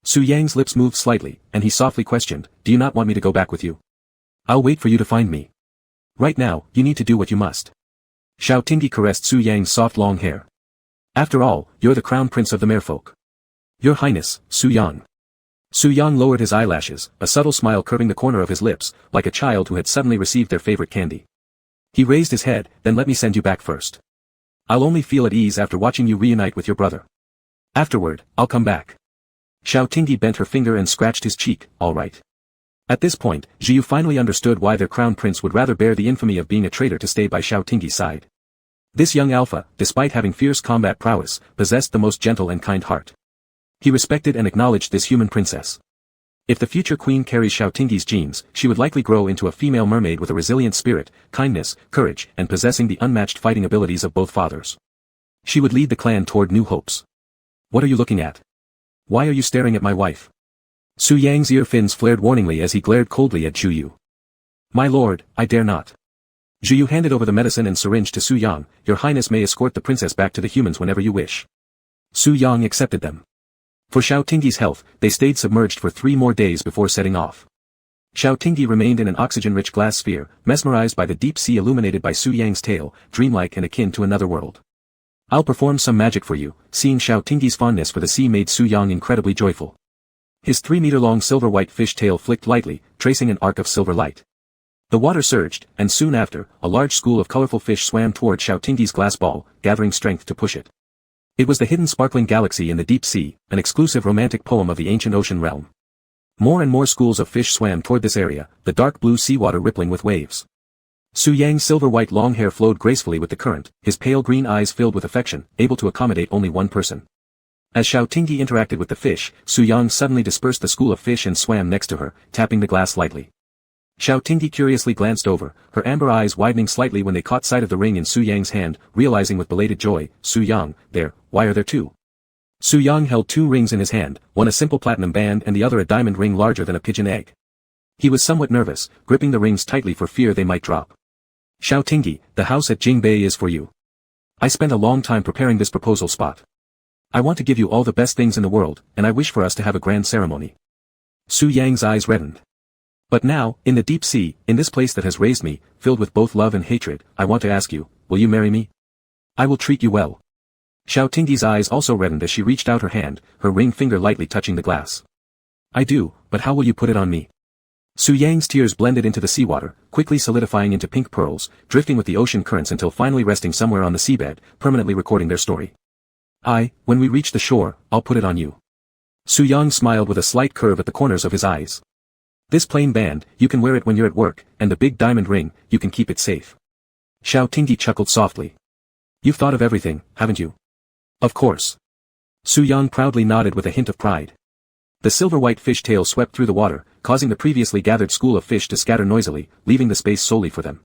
Su Yang's lips moved slightly, and he softly questioned, do you not want me to go back with you? I'll wait for you to find me. Right now, you need to do what you must. Xiao Tingyi caressed Su Yang's soft long hair. After all, you're the crown prince of the merfolk. Your Highness, Su Yang. Su Yang lowered his eyelashes, a subtle smile curving the corner of his lips, like a child who had suddenly received their favorite candy. He raised his head, then let me send you back first. I'll only feel at ease after watching you reunite with your brother. Afterward, I'll come back. Xiao Tingyi bent her finger and scratched his cheek, all right. At this point, Zhiyu finally understood why their crown prince would rather bear the infamy of being a traitor to stay by Xiao Tingyi's side. This young alpha, despite having fierce combat prowess, possessed the most gentle and kind heart. He respected and acknowledged this human princess. If the future queen carries Xiao Tingyi's genes, she would likely grow into a female mermaid with a resilient spirit, kindness, courage, and possessing the unmatched fighting abilities of both fathers. She would lead the clan toward new hopes. What are you looking at? Why are you staring at my wife? Su Yang's ear fins flared warningly as he glared coldly at Zhu. My lord, I dare not. Zhu handed over the medicine and syringe to Su Yang, your highness may escort the princess back to the humans whenever you wish. Su Yang accepted them. For Xiao Tingyi's health, they stayed submerged for 3 more days before setting off. Xiao Tingyi remained in an oxygen-rich glass sphere, mesmerized by the deep sea illuminated by Su Yang's tail, dreamlike and akin to another world. I'll perform some magic for you. Seeing Xiao Tingyi's fondness for the sea made Su Yang incredibly joyful. His 3-meter-long silver-white fish tail flicked lightly, tracing an arc of silver light. The water surged, and soon after, a large school of colorful fish swam toward Xiao Tingyi's glass ball, gathering strength to push it. It was the hidden sparkling galaxy in the deep sea, an exclusive romantic poem of the ancient ocean realm. More and more schools of fish swam toward this area, the dark blue seawater rippling with waves. Su Yang's silver-white long hair flowed gracefully with the current, his pale green eyes filled with affection, able to accommodate only one person. As Xiao Tingyi interacted with the fish, Su Yang suddenly dispersed the school of fish and swam next to her, tapping the glass lightly. Xiao Tingyi curiously glanced over, her amber eyes widening slightly when they caught sight of the ring in Su Yang's hand, realizing with belated joy, Su Yang, why are there 2? Su Yang held 2 rings in his hand, one a simple platinum band and the other a diamond ring larger than a pigeon egg. He was somewhat nervous, gripping the rings tightly for fear they might drop. Xiao Tingyi, the house at Jingbei is for you. I spent a long time preparing this proposal spot. I want to give you all the best things in the world, and I wish for us to have a grand ceremony. Su Yang's eyes reddened. But now, in the deep sea, in this place that has raised me, filled with both love and hatred, I want to ask you, will you marry me? I will treat you well. Xiao Tingyi's eyes also reddened as she reached out her hand, her ring finger lightly touching the glass. I do, but how will you put it on me? Su Yang's tears blended into the seawater, quickly solidifying into pink pearls, drifting with the ocean currents until finally resting somewhere on the seabed, permanently recording their story. When we reach the shore, I'll put it on you. Su Yang smiled with a slight curve at the corners of his eyes. This plain band, you can wear it when you're at work, and the big diamond ring, you can keep it safe. Xiao Tingyi chuckled softly. You've thought of everything, haven't you? Of course. Su Yang proudly nodded with a hint of pride. The silver-white fish tail swept through the water, causing the previously gathered school of fish to scatter noisily, leaving the space solely for them.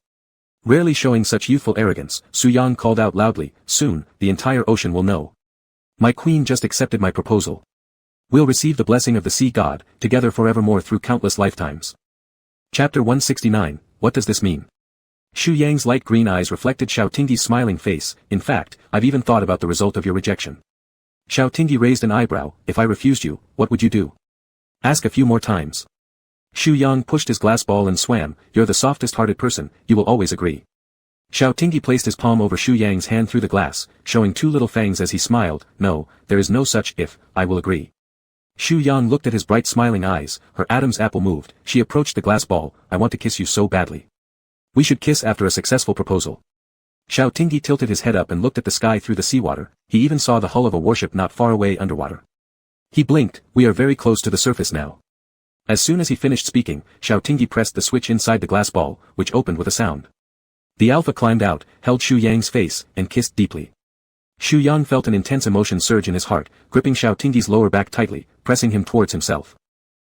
Rarely showing such youthful arrogance, Su Yang called out loudly, soon, the entire ocean will know. My queen just accepted my proposal. We'll receive the blessing of the sea god, together forevermore through countless lifetimes. Chapter 169, What does this mean? Xu Yang's light green eyes reflected Xiao Tingyi's smiling face. In fact, I've even thought about the result of your rejection. Xiao Tingyi raised an eyebrow. If I refused you, what would you do? Ask a few more times. Xu Yang pushed his glass ball and swam. You're the softest-hearted person, you will always agree. Xiao Tingyi placed his palm over Xu Yang's hand through the glass, showing 2 little fangs as he smiled. No, there is no such if, I will agree. Xu Yang looked at his bright smiling eyes, her Adam's apple moved, she approached the glass ball, I want to kiss you so badly. We should kiss after a successful proposal. Xiao Tingyi tilted his head up and looked at the sky through the seawater, he even saw the hull of a warship not far away underwater. He blinked, we are very close to the surface now. As soon as he finished speaking, Xiao Tingyi pressed the switch inside the glass ball, which opened with a sound. The alpha climbed out, held Xu Yang's face, and kissed deeply. Xu Yang felt an intense emotion surge in his heart, gripping Xiao Tingyi's lower back tightly, pressing him towards himself.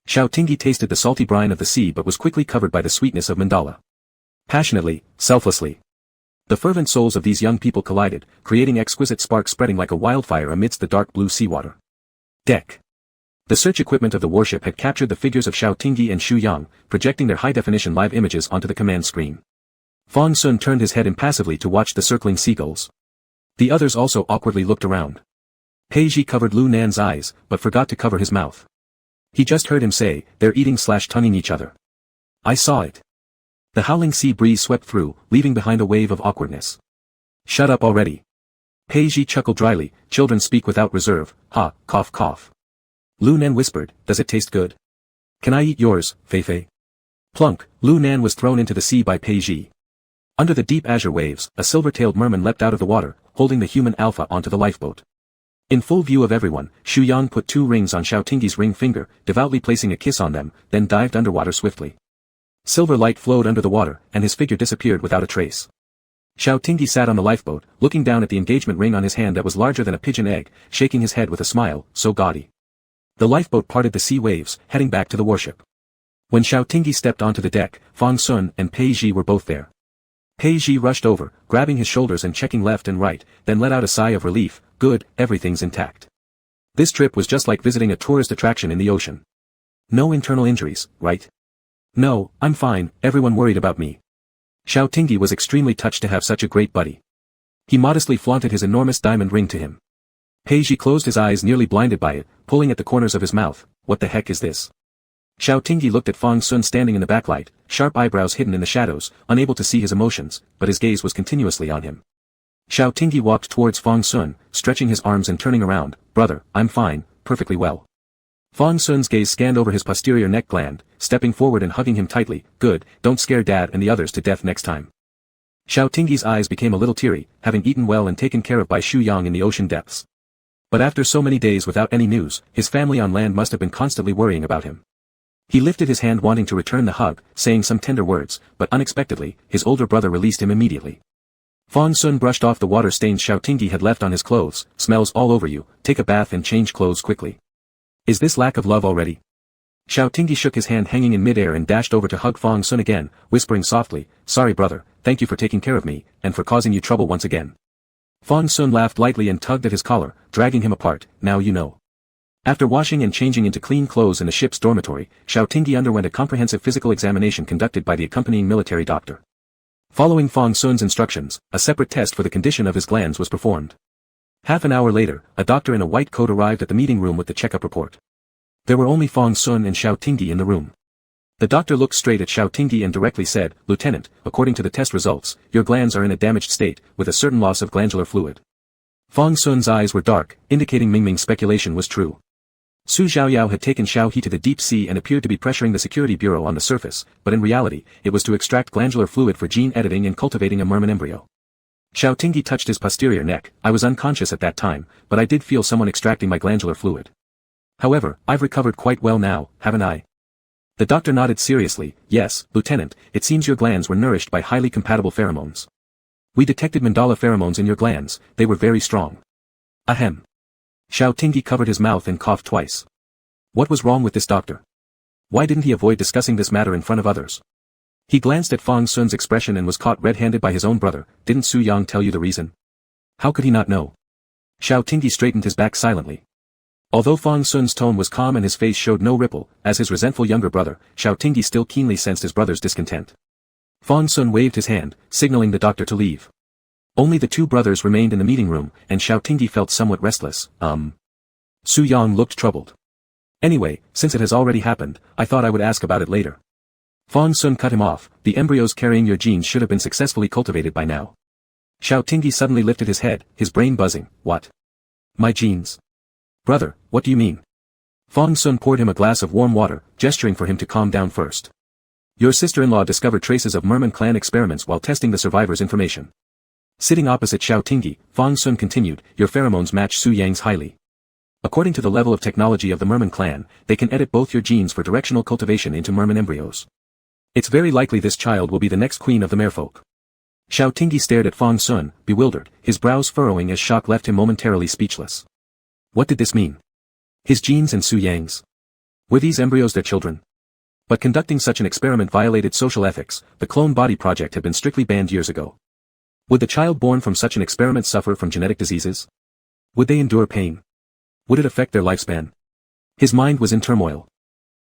Xiao Tingyi tasted the salty brine of the sea but was quickly covered by the sweetness of mandala. Passionately, selflessly. The fervent souls of these young people collided, creating exquisite sparks spreading like a wildfire amidst the dark blue seawater. Deck. The search equipment of the warship had captured the figures of Xiao Tingyi and Xu Yang, projecting their high-definition live images onto the command screen. Fang Sun turned his head impassively to watch the circling seagulls. The others also awkwardly looked around. Pei Ji covered Lu Nan's eyes, but forgot to cover his mouth. He just heard him say, they're eating/tonguing each other. I saw it. The howling sea breeze swept through, leaving behind a wave of awkwardness. Shut up already. Pei Ji chuckled dryly, children speak without reserve, ha, cough cough. Lu Nan whispered, does it taste good? Can I eat yours, Fei Fei? Plunk, Lu Nan was thrown into the sea by Pei Ji. Under the deep azure waves, a silver-tailed merman leapt out of the water, holding the human alpha onto the lifeboat. In full view of everyone, Xu Yang put 2 rings on Xiao Tingyi's ring finger, devoutly placing a kiss on them, then dived underwater swiftly. Silver light flowed under the water, and his figure disappeared without a trace. Xiao Tingyi sat on the lifeboat, looking down at the engagement ring on his hand that was larger than a pigeon egg, shaking his head with a smile, so gaudy. The lifeboat parted the sea waves, heading back to the warship. When Xiao Tingyi stepped onto the deck, Fang Sun and Pei Ji were both there. Pei Ji rushed over, grabbing his shoulders and checking left and right, then let out a sigh of relief, good, everything's intact. This trip was just like visiting a tourist attraction in the ocean. No internal injuries, right? No, I'm fine, everyone worried about me. Xiao Tingyi was extremely touched to have such a great buddy. He modestly flaunted his enormous diamond ring to him. Pei Ji closed his eyes, nearly blinded by it, pulling at the corners of his mouth, what the heck is this? Xiao Tingyi looked at Fang Sun standing in the backlight, sharp eyebrows hidden in the shadows, unable to see his emotions, but his gaze was continuously on him. Xiao Tingyi walked towards Fang Sun, stretching his arms and turning around, brother, I'm fine, perfectly well. Fang Sun's gaze scanned over his posterior neck gland, stepping forward and hugging him tightly, good, don't scare Dad and the others to death next time. Xiao Tingyi's eyes became a little teary, having eaten well and taken care of by Xu Yang in the ocean depths. But after so many days without any news, his family on land must have been constantly worrying about him. He lifted his hand wanting to return the hug, saying some tender words, but unexpectedly, his older brother released him immediately. Fang Sun brushed off the water stains Xiao Tingyi had left on his clothes, smells all over you, take a bath and change clothes quickly. Is this lack of love already? Xiao Tingyi shook his hand hanging in midair and dashed over to hug Fang Sun again, whispering softly, sorry brother, thank you for taking care of me, and for causing you trouble once again. Fang Sun laughed lightly and tugged at his collar, dragging him apart, now you know. After washing and changing into clean clothes in the ship's dormitory, Xiao Tingyi underwent a comprehensive physical examination conducted by the accompanying military doctor. Following Fang Sun's instructions, a separate test for the condition of his glands was performed. Half an hour later, a doctor in a white coat arrived at the meeting room with the checkup report. There were only Fang Sun and Xiao Tingyi in the room. The doctor looked straight at Xiao Tingyi and directly said, Lieutenant, according to the test results, your glands are in a damaged state, with a certain loss of glandular fluid. Fang Sun's eyes were dark, indicating Mingming's speculation was true. Su Xiaoyao had taken Xiao He to the deep sea and appeared to be pressuring the security bureau on the surface, but in reality, it was to extract glandular fluid for gene editing and cultivating a merman embryo. Xiao Tingyi touched his posterior neck, I was unconscious at that time, but I did feel someone extracting my glandular fluid. However, I've recovered quite well now, haven't I? The doctor nodded seriously, yes, Lieutenant, it seems your glands were nourished by highly compatible pheromones. We detected mandala pheromones in your glands, they were very strong. Ahem. Xiao Tingyi covered his mouth and coughed twice. What was wrong with this doctor? Why didn't he avoid discussing this matter in front of others? He glanced at Fang Sun's expression and was caught red-handed by his own brother, didn't Su Yang tell you the reason? How could he not know? Xiao Tingyi straightened his back silently. Although Fang Sun's tone was calm and his face showed no ripple, as his resentful younger brother, Xiao Tingyi still keenly sensed his brother's discontent. Fang Sun waved his hand, signaling the doctor to leave. Only the 2 brothers remained in the meeting room, and Xiao Tingyi felt somewhat restless. Su Yang looked troubled. Anyway, since it has already happened, I thought I would ask about it later. Fang Sun cut him off, the embryos carrying your genes should have been successfully cultivated by now. Xiao Tingyi suddenly lifted his head, his brain buzzing, what? My genes? Brother, what do you mean? Fong Sun poured him a glass of warm water, gesturing for him to calm down first. Your sister-in-law discovered traces of merman clan experiments while testing the survivors' information. Sitting opposite Xiao Tingyi, Fong Sun continued, your pheromones match Su Yang's highly. According to the level of technology of the merman clan, they can edit both your genes for directional cultivation into merman embryos. It's very likely this child will be the next queen of the merfolk. Xiao Tingyi stared at Fong Sun, bewildered, his brows furrowing as shock left him momentarily speechless. What did this mean? His genes and Su Yang's? Were these embryos their children? But conducting such an experiment violated social ethics. The clone body project had been strictly banned years ago. Would the child born from such an experiment suffer from genetic diseases? Would they endure pain? Would it affect their lifespan? His mind was in turmoil.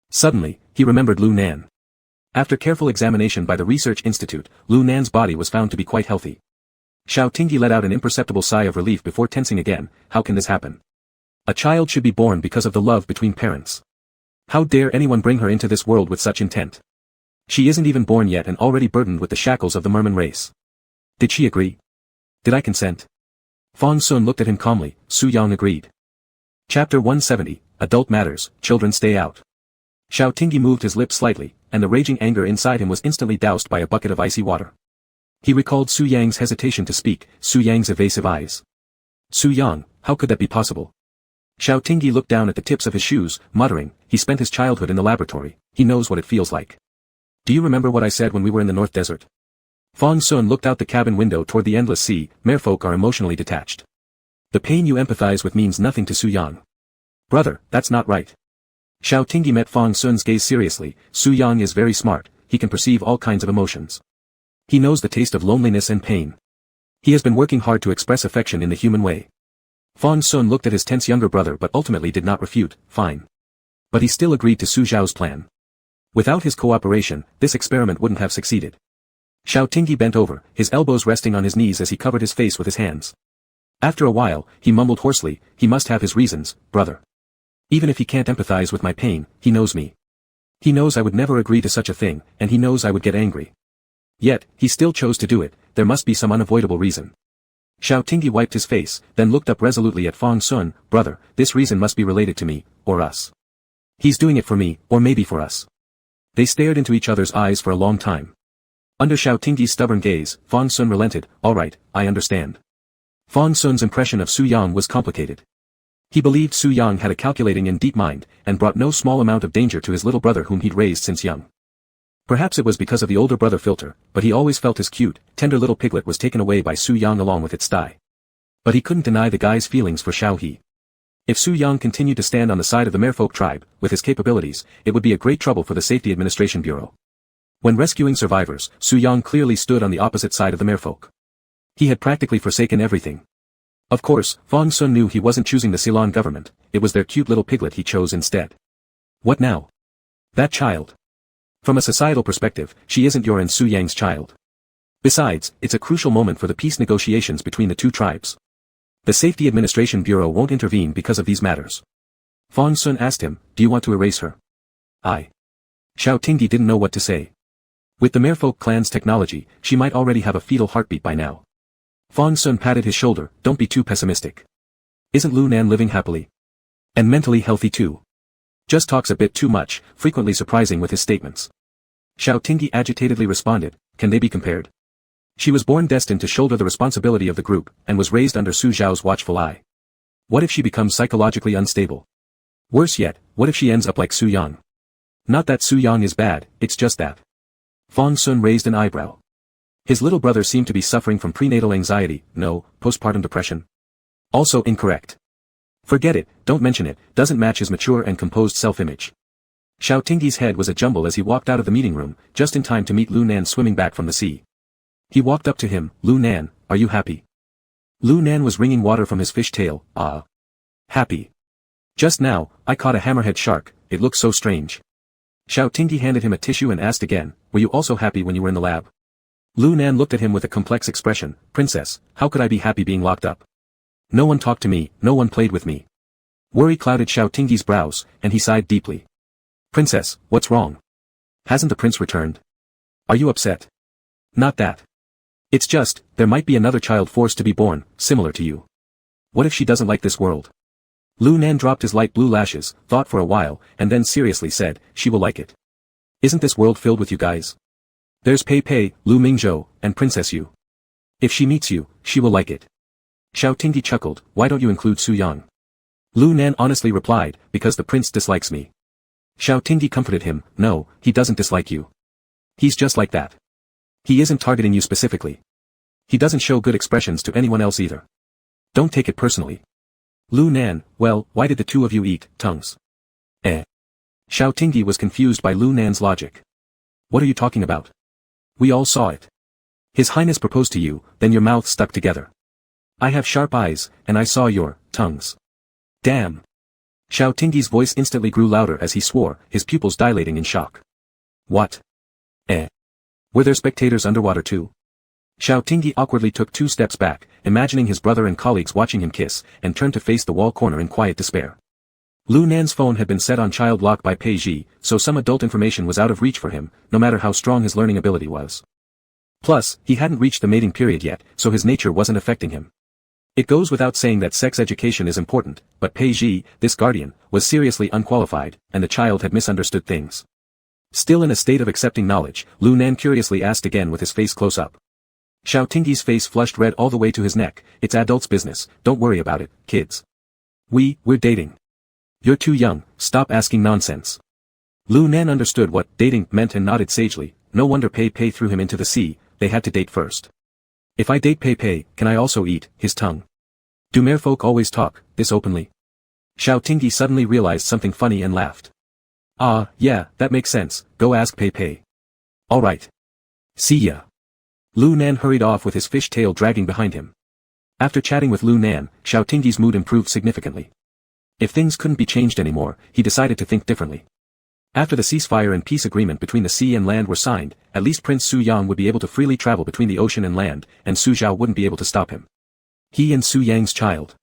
Suddenly, he remembered Lu Nan. After careful examination by the Research Institute, Lu Nan's body was found to be quite healthy. Xiao Tingyi let out an imperceptible sigh of relief before tensing again. How can this happen? A child should be born because of the love between parents. How dare anyone bring her into this world with such intent? She isn't even born yet and already burdened with the shackles of the merman race. Did she agree? Did I consent? Fong Sun looked at him calmly. Su Yang agreed. Chapter 170, Adult Matters, Children Stay Out. Xiao Tingyi moved his lips slightly, and the raging anger inside him was instantly doused by a bucket of icy water. He recalled Su Yang's hesitation to speak, Su Yang's evasive eyes. Su Yang, how could that be possible? Xiao Tingyi looked down at the tips of his shoes, muttering, he spent his childhood in the laboratory, he knows what it feels like. Do you remember what I said when we were in the North Desert? Fong Sun looked out the cabin window toward the endless sea. Merfolk are emotionally detached. The pain you empathize with means nothing to Su Yang. Brother, that's not right. Xiao Tingyi met Fong Sun's gaze seriously. Su Yang is very smart, he can perceive all kinds of emotions. He knows the taste of loneliness and pain. He has been working hard to express affection in the human way. Fong Sun looked at his tense younger brother but ultimately did not refute, fine. But he still agreed to Su Zhao's plan. Without his cooperation, this experiment wouldn't have succeeded. Xiao Tingyi bent over, his elbows resting on his knees as he covered his face with his hands. After a while, he mumbled hoarsely, he must have his reasons, brother. Even if he can't empathize with my pain, he knows me. He knows I would never agree to such a thing, and he knows I would get angry. Yet, he still chose to do it, there must be some unavoidable reason. Xiao Tingyi wiped his face, then looked up resolutely at Fong Sun, brother, this reason must be related to me, or us. He's doing it for me, or maybe for us. They stared into each other's eyes for a long time. Under Xiao Tingyi's stubborn gaze, Fong Sun relented, all right, I understand. Fong Sun's impression of Su Yang was complicated. He believed Su Yang had a calculating and deep mind, and brought no small amount of danger to his little brother whom he'd raised since young. Perhaps it was because of the older brother filter, but he always felt his cute, tender little piglet was taken away by Su Yang along with its sty. But he couldn't deny the guy's feelings for Xiao He. If Su Yang continued to stand on the side of the merfolk tribe, with his capabilities, it would be a great trouble for the Safety Administration Bureau. When rescuing survivors, Su Yang clearly stood on the opposite side of the merfolk. He had practically forsaken everything. Of course, Fong Sun knew he wasn't choosing the Ceylon government, it was their cute little piglet he chose instead. What now? That child. From a societal perspective, she isn't your and Su Yang's child. Besides, it's a crucial moment for the peace negotiations between the two tribes. The Safety Administration Bureau won't intervene because of these matters. Fong Sun asked him, do you want to erase her? Xiao Tingyi didn't know what to say. With the merfolk clan's technology, she might already have a fetal heartbeat by now. Fong Sun patted his shoulder, don't be too pessimistic. Isn't Lu Nan living happily? And mentally healthy too? Just talks a bit too much, frequently surprising with his statements. Xiao Tingyi agitatedly responded, can they be compared? She was born destined to shoulder the responsibility of the group, and was raised under Su Zhao's watchful eye. What if she becomes psychologically unstable? Worse yet, what if she ends up like Su Yang? Not that Su Yang is bad, it's just that. Fong Sun raised an eyebrow. His little brother seemed to be suffering from prenatal anxiety, no, postpartum depression. Also incorrect. Forget it, don't mention it, doesn't match his mature and composed self-image. Xiao Tingyi's head was a jumble as he walked out of the meeting room, just in time to meet Lu Nan swimming back from the sea. He walked up to him, Lu Nan, are you happy? Lu Nan was wringing water from his fish tail, happy. Just now, I caught a hammerhead shark, it looks so strange. Xiao Tingyi handed him a tissue and asked again, were you also happy when you were in the lab? Lu Nan looked at him with a complex expression, Princess, how could I be happy being locked up? No one talked to me, no one played with me. Worry clouded Xiao Tingyi's brows, and he sighed deeply. Princess, what's wrong? Hasn't the prince returned? Are you upset? Not that. It's just, there might be another child forced to be born, similar to you. What if she doesn't like this world? Lu Nan dropped his light blue lashes, thought for a while, and then seriously said, she will like it. Isn't this world filled with you guys? There's Pei Pei, Lu Mingzhou, and Princess Yu. If she meets you, she will like it. Xiao Tingyi chuckled, why don't you include Su Yang? Lu Nan honestly replied, because the prince dislikes me. Xiao Tingyi comforted him, no, he doesn't dislike you. He's just like that. He isn't targeting you specifically. He doesn't show good expressions to anyone else either. Don't take it personally. Lu Nan, well, why did the two of you eat tongues? Xiao Tingyi was confused by Lu Nan's logic. What are you talking about? We all saw it. His Highness proposed to you, then your mouth stuck together. I have sharp eyes, and I saw your tongues. Damn. Xiao Tingyi's voice instantly grew louder as he swore, his pupils dilating in shock. What? Were there spectators underwater too? Xiao Tingyi awkwardly took 2 steps back, imagining his brother and colleagues watching him kiss, and turned to face the wall corner in quiet despair. Lu Nan's phone had been set on child lock by Pei Ji, so some adult information was out of reach for him, no matter how strong his learning ability was. Plus, he hadn't reached the mating period yet, so his nature wasn't affecting him. It goes without saying that sex education is important, but Pei Ji, this guardian, was seriously unqualified, and the child had misunderstood things. Still in a state of accepting knowledge, Lu Nan curiously asked again with his face close up. Xiao Tingyi's face flushed red all the way to his neck, it's adults' business, don't worry about it, kids. We're dating. You're too young, stop asking nonsense. Lu Nan understood what dating meant and nodded sagely, no wonder Pei Pei threw him into the sea, they had to date first. If I date Pei Pei, can I also eat his tongue? Do merfolk always talk this openly? Xiao Tingyi suddenly realized something funny and laughed. Ah, yeah, that makes sense, go ask Pei Pei. Alright. See ya. Lu Nan hurried off with his fish tail dragging behind him. After chatting with Lu Nan, Xiao Tingyi's mood improved significantly. If things couldn't be changed anymore, he decided to think differently. After the ceasefire and peace agreement between the sea and land were signed, at least Prince Su Yang would be able to freely travel between the ocean and land, and Su Zhao wouldn't be able to stop him. He and Su Yang's child.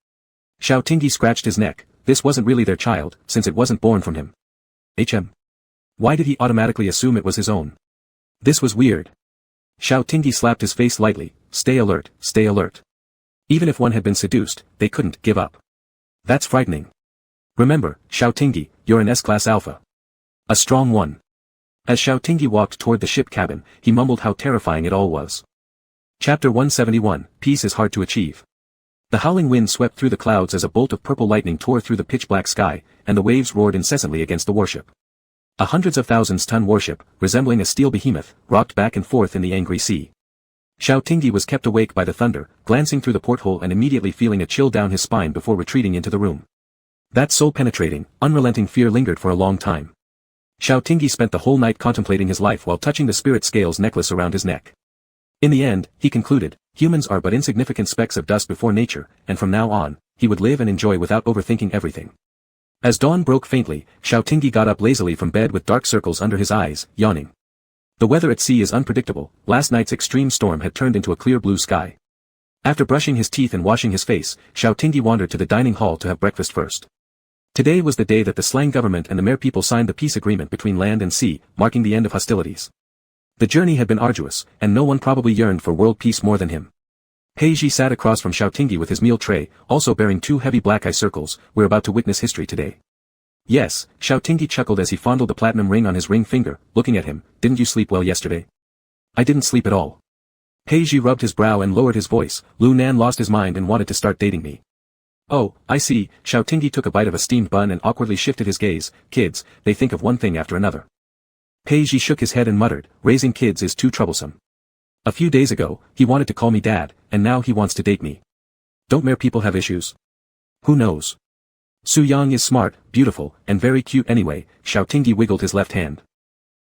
Xiao Tingyi scratched his neck, this wasn't really their child, since it wasn't born from him. Why did he automatically assume it was his own? This was weird. Xiao Tingyi slapped his face lightly, stay alert, stay alert. Even if one had been seduced, they couldn't give up. That's frightening. Remember, Xiao Tingyi, you're an S-class alpha. A strong one. As Xiao Tingyi walked toward the ship cabin, he mumbled how terrifying it all was. Chapter 171, Peace is hard to achieve. The howling wind swept through the clouds as a bolt of purple lightning tore through the pitch-black sky, and the waves roared incessantly against the warship. A hundreds of thousands-ton warship, resembling a steel behemoth, rocked back and forth in the angry sea. Xiao Tingyi was kept awake by the thunder, glancing through the porthole and immediately feeling a chill down his spine before retreating into the room. That soul-penetrating, unrelenting fear lingered for a long time. Xiao Tingyi spent the whole night contemplating his life while touching the spirit scales necklace around his neck. In the end, he concluded, humans are but insignificant specks of dust before nature, and from now on, he would live and enjoy without overthinking everything. As dawn broke faintly, Xiao Tingyi got up lazily from bed with dark circles under his eyes, yawning. The weather at sea is unpredictable, last night's extreme storm had turned into a clear blue sky. After brushing his teeth and washing his face, Xiao Tingyi wandered to the dining hall to have breakfast first. Today was the day that the Slang government and the Mer people signed the peace agreement between land and sea, marking the end of hostilities. The journey had been arduous, and no one probably yearned for world peace more than him. Pei Ji sat across from Xiao Tingyi with his meal tray, also bearing 2 heavy black eye circles, we're about to witness history today. Yes, Xiao Tingyi chuckled as he fondled the platinum ring on his ring finger, looking at him, didn't you sleep well yesterday? I didn't sleep at all. Pei Ji rubbed his brow and lowered his voice, Lu Nan lost his mind and wanted to start dating me. Oh, I see, Xiao Tingyi took a bite of a steamed bun and awkwardly shifted his gaze, kids, they think of one thing after another. Pei Ji shook his head and muttered, raising kids is too troublesome. A few days ago, he wanted to call me dad, and now he wants to date me. Don't Mer people have issues? Who knows? Su Yang is smart, beautiful, and very cute anyway, Xiao Tingyi wiggled his left hand.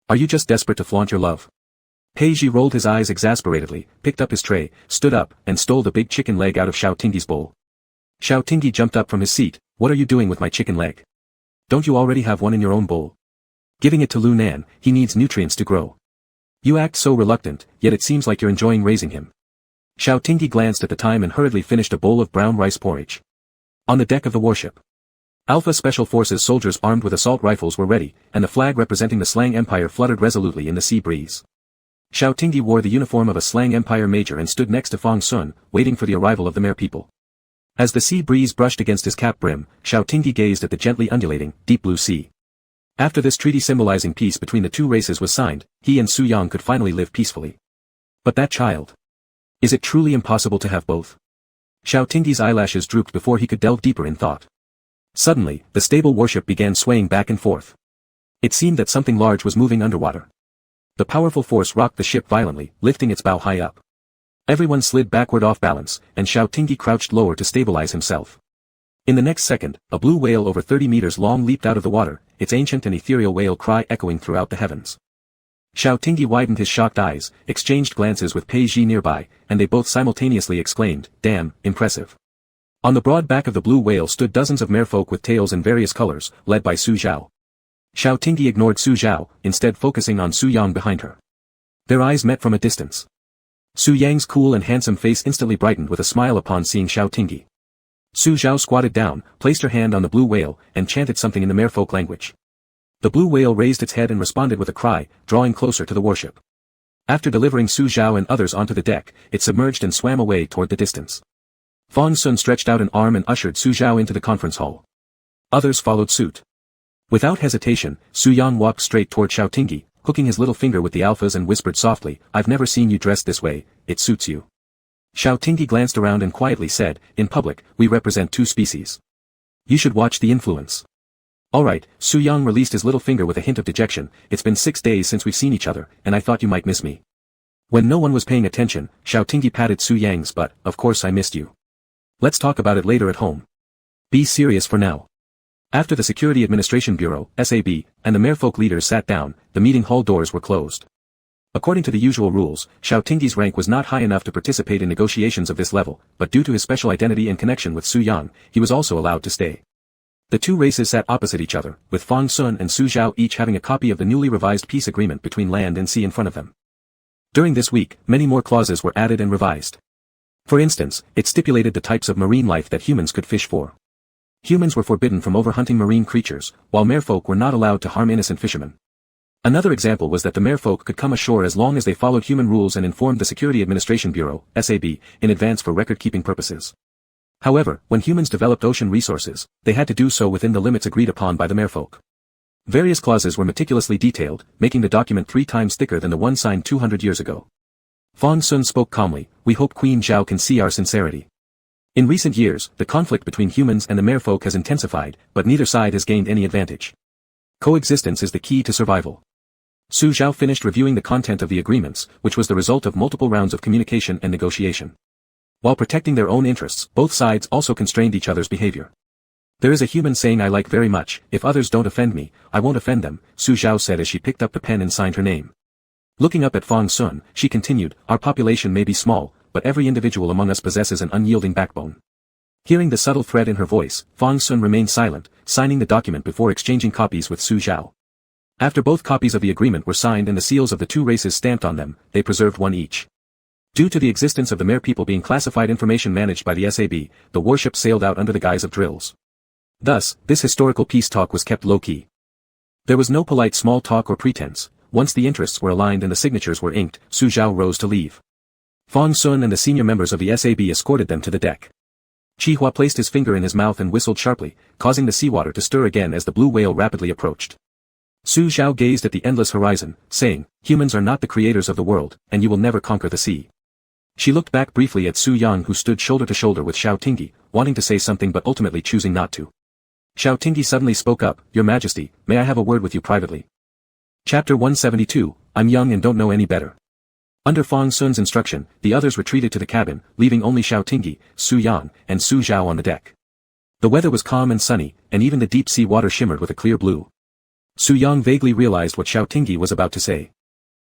Are you just desperate to flaunt your love? Pei Ji rolled his eyes exasperatedly, picked up his tray, stood up, and stole the big chicken leg out of Xiao Tingyi's bowl. Xiao Tingyi jumped up from his seat, what are you doing with my chicken leg? Don't you already have one in your own bowl? Giving it to Lu Nan, he needs nutrients to grow. You act so reluctant, yet it seems like you're enjoying raising him. Xiao Tingyi glanced at the time and hurriedly finished a bowl of brown rice porridge. On the deck of the warship, Alpha Special Forces soldiers armed with assault rifles were ready, and the flag representing the Slang Empire fluttered resolutely in the sea breeze. Xiao Tingyi wore the uniform of a Slang Empire major and stood next to Fong Sun, waiting for the arrival of the Mer people. As the sea breeze brushed against his cap brim, Xiao Tingyi gazed at the gently undulating, deep blue sea. After this treaty symbolizing peace between the two races was signed, he and Su Yang could finally live peacefully. But that child. Is it truly impossible to have both? Xiao Tingyi's eyelashes drooped before he could delve deeper in thought. Suddenly, the stable warship began swaying back and forth. It seemed that something large was moving underwater. The powerful force rocked the ship violently, lifting its bow high up. Everyone slid backward off balance, and Xiao Tingyi crouched lower to stabilize himself. In the next second, a blue whale over 30 meters long leaped out of the water, its ancient and ethereal whale cry echoing throughout the heavens. Xiao Tingyi widened his shocked eyes, exchanged glances with Pei Zhi nearby, and they both simultaneously exclaimed, "Damn, impressive." On the broad back of the blue whale stood dozens of merfolk with tails in various colors, led by Su Zhao. Xiao Tingyi ignored Su Zhao, instead focusing on Su Yang behind her. Their eyes met from a distance. Su Yang's cool and handsome face instantly brightened with a smile upon seeing Xiao Tingyi. Su Zhao squatted down, placed her hand on the blue whale, and chanted something in the merfolk language. The blue whale raised its head and responded with a cry, drawing closer to the warship. After delivering Su Zhao and others onto the deck, it submerged and swam away toward the distance. Fang Sun stretched out an arm and ushered Su Zhao into the conference hall. Others followed suit. Without hesitation, Su Yang walked straight toward Xiao Tingyi, hooking his little finger with the alphas and whispered softly, "I've never seen you dressed this way, it suits you." Xiao Tingyi glanced around and quietly said, "In public, we represent two species. You should watch the influence." "Alright," Su Yang released his little finger with a hint of dejection, "It's been 6 days since we've seen each other, and I thought you might miss me." When no one was paying attention, Xiao Tingyi patted Su Yang's butt, "Of course I missed you. Let's talk about it later at home. Be serious for now." After the Security Administration Bureau, SAB, and the merfolk leaders sat down, the meeting hall doors were closed. According to the usual rules, Xiao Tingyi's rank was not high enough to participate in negotiations of this level, but due to his special identity and connection with Su Yang, he was also allowed to stay. The two races sat opposite each other, with Fang Sun and Su Zhao each having a copy of the newly revised peace agreement between land and sea in front of them. During this week, many more clauses were added and revised. For instance, it stipulated the types of marine life that humans could fish for. Humans were forbidden from overhunting marine creatures, while merfolk were not allowed to harm innocent fishermen. Another example was that the merfolk could come ashore as long as they followed human rules and informed the Security Administration Bureau, SAB, in advance for record-keeping purposes. However, when humans developed ocean resources, they had to do so within the limits agreed upon by the merfolk. Various clauses were meticulously detailed, making the document 3 times thicker than the one signed 200 years ago. Fang Sun spoke calmly, "We hope Queen Zhao can see our sincerity. In recent years, the conflict between humans and the merfolk has intensified, but neither side has gained any advantage. Coexistence is the key to survival." Su Zhao finished reviewing the content of the agreements, which was the result of multiple rounds of communication and negotiation. While protecting their own interests, both sides also constrained each other's behavior. "There is a human saying I like very much, if others don't offend me, I won't offend them," Su Zhao said as she picked up the pen and signed her name. Looking up at Fang Sun, she continued, "Our population may be small, but every individual among us possesses an unyielding backbone." Hearing the subtle threat in her voice, Fang Sun remained silent, signing the document before exchanging copies with Su Zhao. After both copies of the agreement were signed and the seals of the two races stamped on them, they preserved one each. Due to the existence of the mere people being classified information managed by the SAB, the warship sailed out under the guise of drills. Thus, this historical peace talk was kept low-key. There was no polite small talk or pretense. Once the interests were aligned and the signatures were inked, Su Zhao rose to leave. Fang Sun and the senior members of the SAB escorted them to the deck. Qihua placed his finger in his mouth and whistled sharply, causing the seawater to stir again as the blue whale rapidly approached. Su Zhao gazed at the endless horizon, saying, "Humans are not the creators of the world, and you will never conquer the sea." She looked back briefly at Su Yang who stood shoulder to shoulder with Xiao Tingyi, wanting to say something but ultimately choosing not to. Xiao Tingyi suddenly spoke up, "Your Majesty, may I have a word with you privately?" Chapter 172, I'm young and don't know any better. Under Fang Sun's instruction, the others retreated to the cabin, leaving only Xiao Tingyi, Su Yang, and Su Zhao on the deck. The weather was calm and sunny, and even the deep sea water shimmered with a clear blue. Su Yang vaguely realized what Xiao Tingyi was about to say.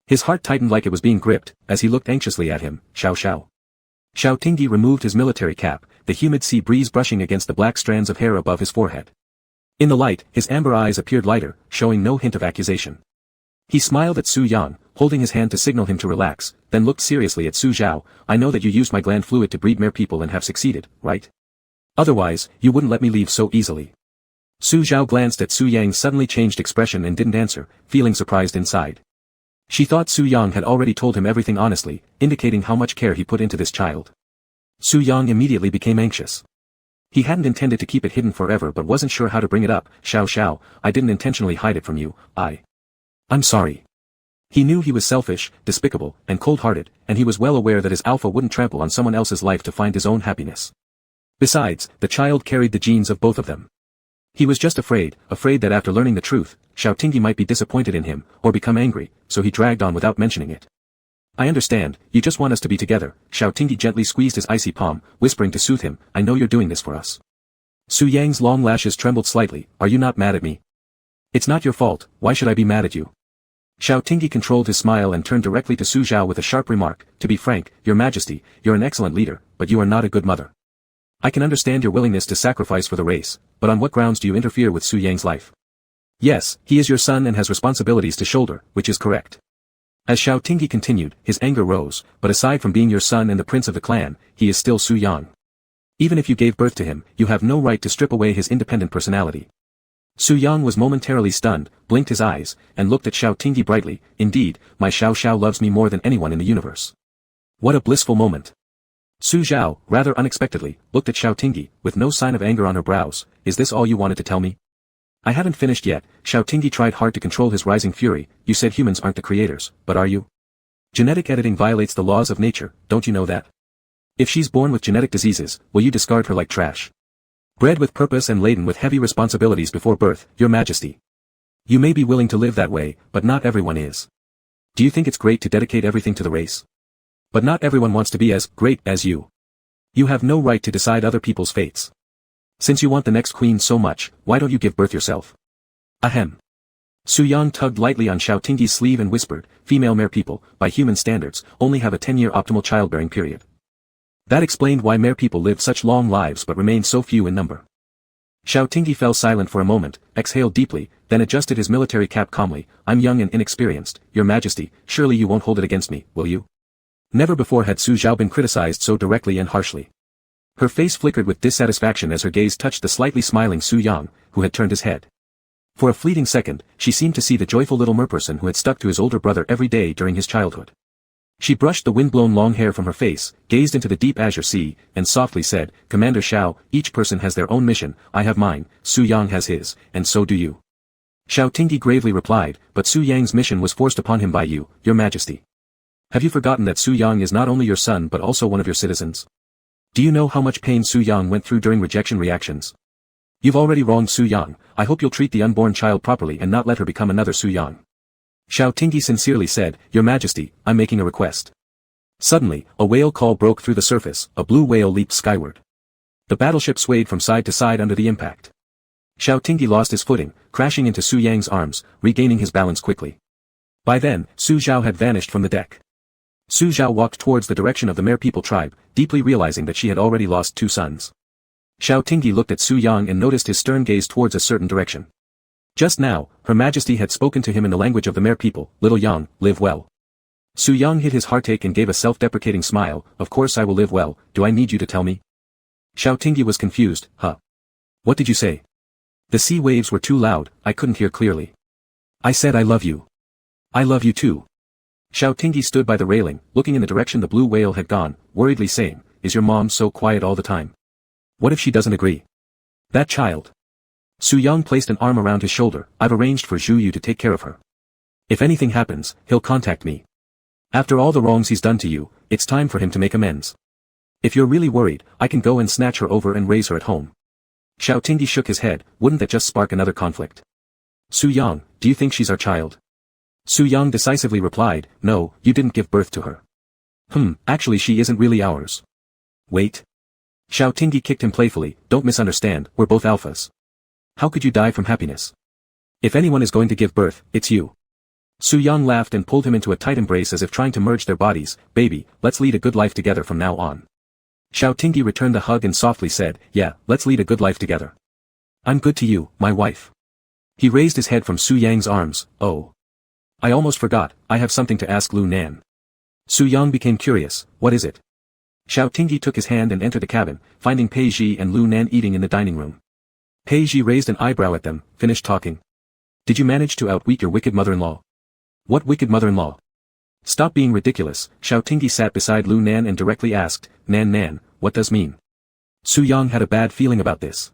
His heart tightened like it was being gripped, as he looked anxiously at him, Xiao Xiao. Xiao Tingyi removed his military cap, the humid sea breeze brushing against the black strands of hair above his forehead. In the light, his amber eyes appeared lighter, showing no hint of accusation. He smiled at Su Yang, holding his hand to signal him to relax, then looked seriously at Su Zhao. "I know that you used my gland fluid to breed mere people and have succeeded, right? Otherwise, you wouldn't let me leave so easily." Su Zhao glanced at Su Yang's suddenly changed expression and didn't answer, feeling surprised inside. She thought Su Yang had already told him everything honestly, indicating how much care he put into this child. Su Yang immediately became anxious. He hadn't intended to keep it hidden forever but wasn't sure how to bring it up. Xiao, I didn't intentionally hide it from you, I'm sorry. He knew he was selfish, despicable, and cold-hearted, and he was well aware that his alpha wouldn't trample on someone else's life to find his own happiness. Besides, the child carried the genes of both of them. He was just afraid that after learning the truth, Xiaotingi might be disappointed in him, or become angry, so he dragged on without mentioning it. I understand, you just want us to be together. Xiaotingi gently squeezed his icy palm, whispering to soothe him, I know you're doing this for us. Su Yang's long lashes trembled slightly, are you not mad at me? It's not your fault, why should I be mad at you? Xiaotingi controlled his smile and turned directly to Su Zhao with a sharp remark, to be frank, your majesty, you're an excellent leader, but you are not a good mother. I can understand your willingness to sacrifice for the race, but on what grounds do you interfere with Su Yang's life? Yes, he is your son and has responsibilities to shoulder, which is correct. As Xiaotingi continued, his anger rose, but aside from being your son and the prince of the clan, he is still Su Yang. Even if you gave birth to him, you have no right to strip away his independent personality. Su Yang was momentarily stunned, blinked his eyes, and looked at Xiaotingi brightly, indeed, my Xiao loves me more than anyone in the universe. What a blissful moment. Su Zhao, rather unexpectedly, looked at Xiaotingi, with no sign of anger on her brows, is this all you wanted to tell me? I haven't finished yet. Xiaotingi tried hard to control his rising fury, you said humans aren't the creators, but are you? Genetic editing violates the laws of nature, don't you know that? If she's born with genetic diseases, will you discard her like trash? Bred with purpose and laden with heavy responsibilities before birth, your majesty. You may be willing to live that way, but not everyone is. Do you think it's great to dedicate everything to the race? But not everyone wants to be as great as you. You have no right to decide other people's fates. Since you want the next queen so much, why don't you give birth yourself? Ahem. Su Yang tugged lightly on Xiaotingi's sleeve and whispered, female mare people, by human standards, only have a 10-year optimal childbearing period. That explained why mare people lived such long lives but remained so few in number. Xiaotingi fell silent for a moment, exhaled deeply, then adjusted his military cap calmly, I'm young and inexperienced, your majesty, surely you won't hold it against me, will you? Never before had Su Zhao been criticized so directly and harshly. Her face flickered with dissatisfaction as her gaze touched the slightly smiling Su Yang, who had turned his head. For a fleeting second, she seemed to see the joyful little merperson who had stuck to his older brother every day during his childhood. She brushed the wind-blown long hair from her face, gazed into the deep azure sea, and softly said, Commander Xiao, each person has their own mission, I have mine, Su Yang has his, and so do you. Xiaotingi gravely replied, but Su Yang's mission was forced upon him by you, your majesty. Have you forgotten that Su Yang is not only your son but also one of your citizens? Do you know how much pain Su Yang went through during rejection reactions? You've already wronged Su Yang, I hope you'll treat the unborn child properly and not let her become another Su Yang. Xiaotingi sincerely said, Your Majesty, I'm making a request. Suddenly, a whale call broke through the surface, a blue whale leaped skyward. The battleship swayed from side to side under the impact. Xiaotingi lost his footing, crashing into Su Yang's arms, regaining his balance quickly. By then, Su Zhao had vanished from the deck. Su Zhao walked towards the direction of the Mare People tribe, deeply realizing that she had already lost 2 sons. Xiaotingi looked at Su Yang and noticed his stern gaze towards a certain direction. Just now, Her Majesty had spoken to him in the language of the Mare People, Little Yang, live well. Su Yang hid his heartache and gave a self-deprecating smile, of course I will live well, do I need you to tell me? Xiaotingi was confused, huh? What did you say? The sea waves were too loud, I couldn't hear clearly. I said I love you. I love you too. Xiaotingi stood by the railing, looking in the direction the blue whale had gone, worriedly saying, is your mom so quiet all the time? What if she doesn't agree? That child. Su Yang placed an arm around his shoulder, I've arranged for Zhu Yu to take care of her. If anything happens, he'll contact me. After all the wrongs he's done to you, it's time for him to make amends. If you're really worried, I can go and snatch her over and raise her at home. Xiaotingi shook his head, wouldn't that just spark another conflict? Su Yang, do you think she's our child? Su Yang decisively replied, no, you didn't give birth to her. Actually she isn't really ours. Wait. Xiaotingi kicked him playfully, don't misunderstand, we're both alphas. How could you die from happiness? If anyone is going to give birth, it's you. Su Yang laughed and pulled him into a tight embrace as if trying to merge their bodies, baby, let's lead a good life together from now on. Xiaotingi returned the hug and softly said, yeah, let's lead a good life together. I'm good to you, my wife. He raised his head from Su Yang's arms, oh. I almost forgot, I have something to ask Lu Nan. Su Yang became curious, what is it? Xiaotingi took his hand and entered the cabin, finding Pei Ji and Lu Nan eating in the dining room. Pei Ji raised an eyebrow at them, finished talking. Did you manage to outwit your wicked mother-in-law? What wicked mother-in-law? Stop being ridiculous, Xiaotingi sat beside Lu Nan and directly asked, Nan, what does mean? Su Yang had a bad feeling about this.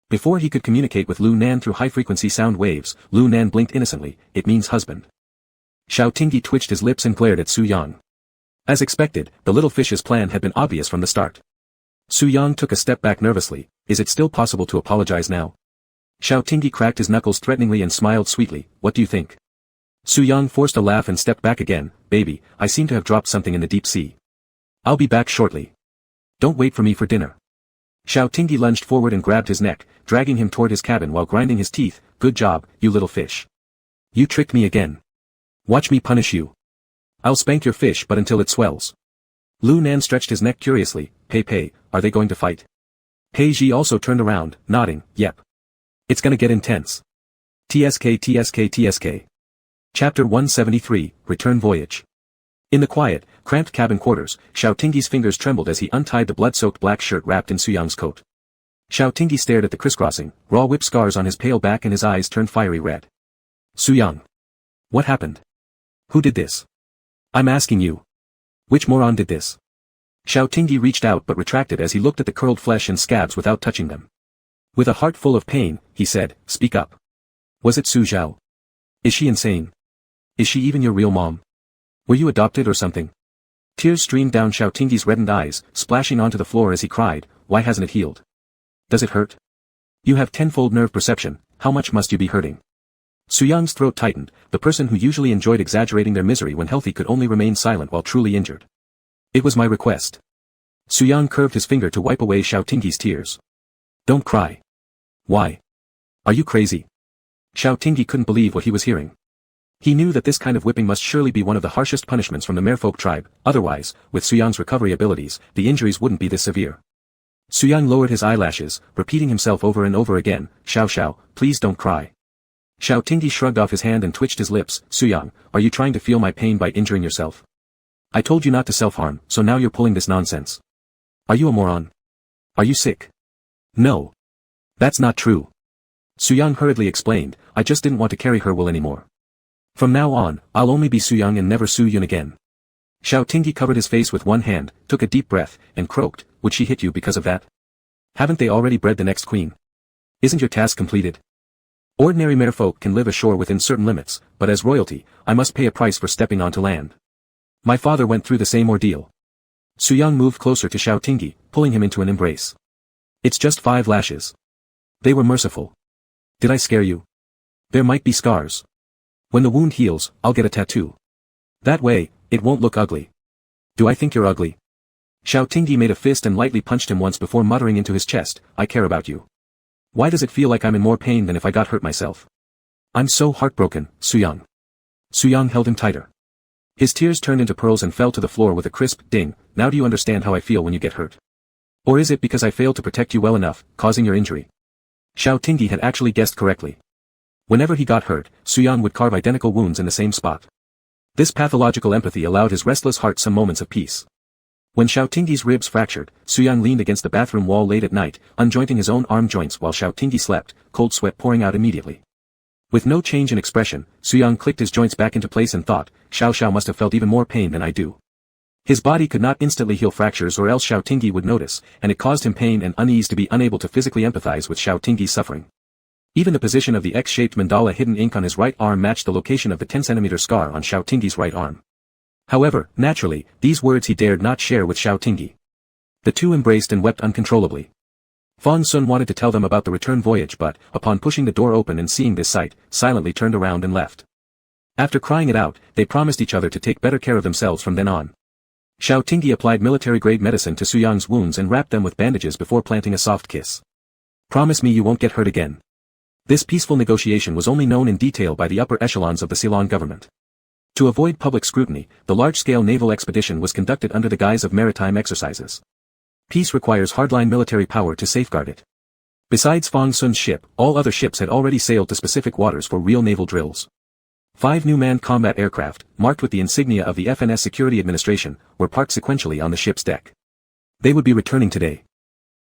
Before he could communicate with Lu Nan through high-frequency sound waves, Lu Nan blinked innocently. It means husband. Xiao Tingyi twitched his lips and glared at Su Yang. As expected, the little fish's plan had been obvious from the start. Su Yang took a step back nervously. Is it still possible to apologize now? Xiao Tingyi cracked his knuckles threateningly and smiled sweetly. What do you think? Su Yang forced a laugh and stepped back again. Baby, I seem to have dropped something in the deep sea. I'll be back shortly. Don't wait for me for dinner. Xiao Tingyi lunged forward and grabbed his neck, dragging him toward his cabin while grinding his teeth. Good job, you little fish. You tricked me again. Watch me punish you. I'll spank your fish but until it swells. Lu Nan stretched his neck curiously. Pei, are they going to fight? Pei Ji also turned around, nodding. Yep. It's gonna get intense. TSK. Chapter 173, Return Voyage. In the quiet, cramped cabin quarters, Xiao Tingyi's fingers trembled as he untied the blood-soaked black shirt wrapped in Su Yang's coat. Xiao Tingyi stared at the crisscrossing, raw whip scars on his pale back and his eyes turned fiery red. Su Yang. What happened? Who did this? I'm asking you. Which moron did this? Xiao Tingyi reached out but retracted as he looked at the curled flesh and scabs without touching them. With a heart full of pain, he said, speak up. Was it Su Zhao? Is she insane? Is she even your real mom? Were you adopted or something? Tears streamed down Xiao Tingyi's reddened eyes, splashing onto the floor as he cried, why hasn't it healed? Does it hurt? You have tenfold nerve perception, how much must you be hurting? Su Yang's throat tightened. The person who usually enjoyed exaggerating their misery when healthy could only remain silent while truly injured. It was my request. Su Yang curved his finger to wipe away Xiao Tingyi's tears. Don't cry. Why? Are you crazy? Xiao Tingyi couldn't believe what he was hearing. He knew that this kind of whipping must surely be one of the harshest punishments from the merfolk tribe, otherwise, with Su Yang's recovery abilities, the injuries wouldn't be this severe. Su Yang lowered his eyelashes, repeating himself over and over again, Xiao, please don't cry. Xiao Tingyi shrugged off his hand and twitched his lips. Su Yang, are you trying to feel my pain by injuring yourself? I told you not to self-harm, so now you're pulling this nonsense. Are you a moron? Are you sick? No. That's not true. Su Yang hurriedly explained, I just didn't want to carry her will anymore. From now on, I'll only be Su Yang and never Su Yun again. Xiao Tingyi covered his face with one hand, took a deep breath, and croaked, would she hit you because of that? Haven't they already bred the next queen? Isn't your task completed? Ordinary merfolk can live ashore within certain limits, but as royalty, I must pay a price for stepping onto land. My father went through the same ordeal. Su Yang moved closer to Xiao Tingyi, pulling him into an embrace. It's just 5 lashes. They were merciful. Did I scare you? There might be scars. When the wound heals, I'll get a tattoo. That way, it won't look ugly. Do I think you're ugly? Xiao Tingyi made a fist and lightly punched him once before muttering into his chest, I care about you. Why does it feel like I'm in more pain than if I got hurt myself? I'm so heartbroken, Su Yang. Su Yang held him tighter. His tears turned into pearls and fell to the floor with a crisp ding. Now do you understand how I feel when you get hurt? Or is it because I failed to protect you well enough, causing your injury? Xiao Tingyi had actually guessed correctly. Whenever he got hurt, Su Yang would carve identical wounds in the same spot. This pathological empathy allowed his restless heart some moments of peace. When Xiao Tingyi's ribs fractured, Su Yang leaned against the bathroom wall late at night, unjointing his own arm joints while Xiao Tingyi slept, cold sweat pouring out immediately. With no change in expression, Su Yang clicked his joints back into place and thought, Xiao must have felt even more pain than I do. His body could not instantly heal fractures or else Xiao Tingyi would notice, and it caused him pain and unease to be unable to physically empathize with Xiao Tingyi's suffering. Even the position of the X-shaped mandala hidden ink on his right arm matched the location of the 10-centimeter scar on Xiao Tingyi's right arm. However, naturally, these words he dared not share with Xiao Tingyi. The two embraced and wept uncontrollably. Fang Sun wanted to tell them about the return voyage but, upon pushing the door open and seeing this sight, silently turned around and left. After crying it out, they promised each other to take better care of themselves from then on. Xiao Tingyi applied military-grade medicine to Su Yang's wounds and wrapped them with bandages before planting a soft kiss. Promise me you won't get hurt again. This peaceful negotiation was only known in detail by the upper echelons of the Ceylon government. To avoid public scrutiny, the large-scale naval expedition was conducted under the guise of maritime exercises. Peace requires hardline military power to safeguard it. Besides Fang Sun's ship, all other ships had already sailed to specific waters for real naval drills. 5 new manned combat aircraft, marked with the insignia of the FNS Security Administration, were parked sequentially on the ship's deck. They would be returning today.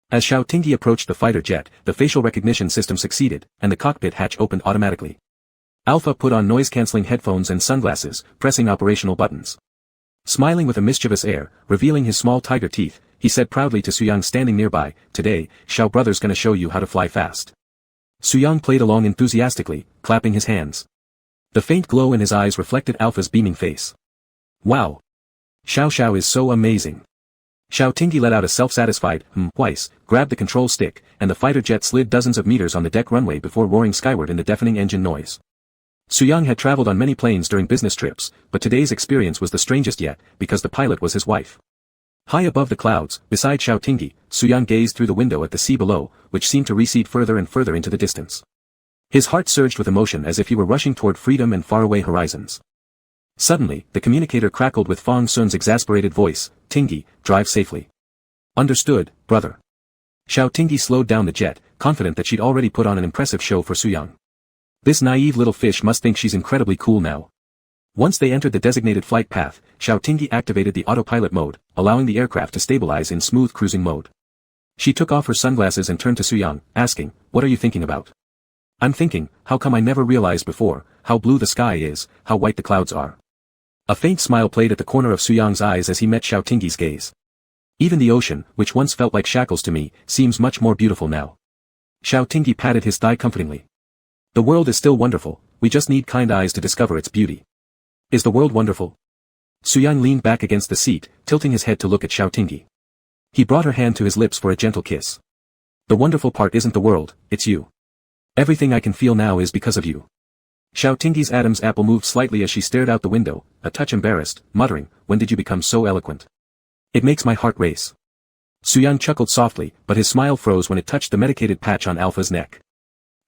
As Xiao Tingyi approached the fighter jet, the facial recognition system succeeded, and the cockpit hatch opened automatically. Alpha put on noise-canceling headphones and sunglasses, pressing operational buttons. Smiling with a mischievous air, revealing his small tiger teeth, he said proudly to Suyang standing nearby, "Today, Xiao brother's gonna show you how to fly fast." Suyang played along enthusiastically, clapping his hands. The faint glow in his eyes reflected Alpha's beaming face. "Wow! Xiao Xiao is so amazing." Xiao Tingyi let out a self-satisfied, twice, grabbed the control stick, and the fighter jet slid dozens of meters on the deck runway before roaring skyward in the deafening engine noise. Suyang had traveled on many planes during business trips, but today's experience was the strangest yet, because the pilot was his wife. High above the clouds, beside Xiao Tingyi, Suyang gazed through the window at the sea below, which seemed to recede further and further into the distance. His heart surged with emotion as if he were rushing toward freedom and faraway horizons. Suddenly, the communicator crackled with Fang Sun's exasperated voice, "Tingyi, drive safely." "Understood, brother." Xiao Tingyi slowed down the jet, confident that she'd already put on an impressive show for Suyang. This naive little fish must think she's incredibly cool now. Once they entered the designated flight path, Xiao Tingyi activated the autopilot mode, allowing the aircraft to stabilize in smooth cruising mode. She took off her sunglasses and turned to Suyang, asking, "What are you thinking about?" "I'm thinking, how come I never realized before, how blue the sky is, how white the clouds are." A faint smile played at the corner of Suyang's eyes as he met Xiao Tingyi's gaze. "Even the ocean, which once felt like shackles to me, seems much more beautiful now." Xiao Tingyi patted his thigh comfortingly. "The world is still wonderful, we just need kind eyes to discover its beauty." "Is the world wonderful?" Suyang leaned back against the seat, tilting his head to look at Xiao Tingyi. He brought her hand to his lips for a gentle kiss. "The wonderful part isn't the world, it's you. Everything I can feel now is because of you." Xiao Tingyi's Adam's apple moved slightly as she stared out the window, a touch embarrassed, muttering, "When did you become so eloquent? It makes my heart race." Suyang chuckled softly, but his smile froze when it touched the medicated patch on Alpha's neck.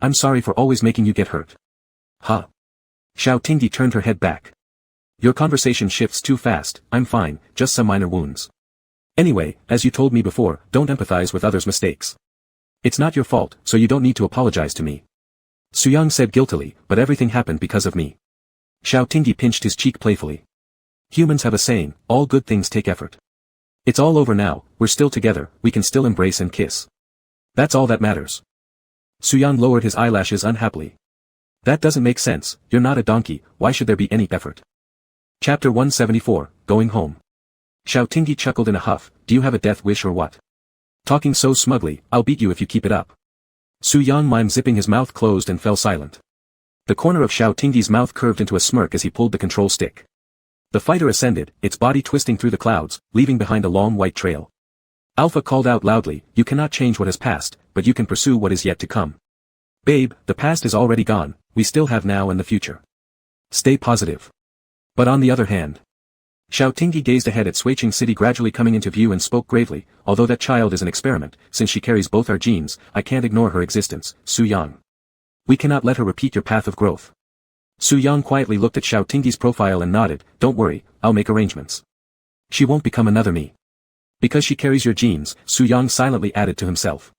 "I'm sorry for always making you get hurt." "Huh?" Xiao Tingyi turned her head back. "Your conversation shifts too fast, I'm fine, just some minor wounds. Anyway, as you told me before, don't empathize with others' mistakes. It's not your fault, so you don't need to apologize to me." Suyang said guiltily, "But everything happened because of me." Xiao Tingyi pinched his cheek playfully. "Humans have a saying, all good things take effort. It's all over now, we're still together, we can still embrace and kiss. That's all that matters." Suyang lowered his eyelashes unhappily. "That doesn't make sense, you're not a donkey, why should there be any effort?" Chapter 174, Going Home. Xiao Tingyi chuckled in a huff, "Do you have a death wish or what? Talking so smugly, I'll beat you if you keep it up." Suyang mimed zipping his mouth closed and fell silent. The corner of Xiao Tingyi's mouth curved into a smirk as he pulled the control stick. The fighter ascended, its body twisting through the clouds, leaving behind a long white trail. Alpha called out loudly, "You cannot change what has passed, but you can pursue what is yet to come. Babe, the past is already gone, we still have now and the future. Stay positive." But on the other hand, Xiao Tingyi gazed ahead at Suiqing City gradually coming into view and spoke gravely, "Although that child is an experiment, since she carries both our genes, I can't ignore her existence, Suyang. We cannot let her repeat your path of growth." Suyang quietly looked at Xiao Tingyi's profile and nodded, "Don't worry, I'll make arrangements. She won't become another me." "Because she carries your genes," Suyang silently added to himself.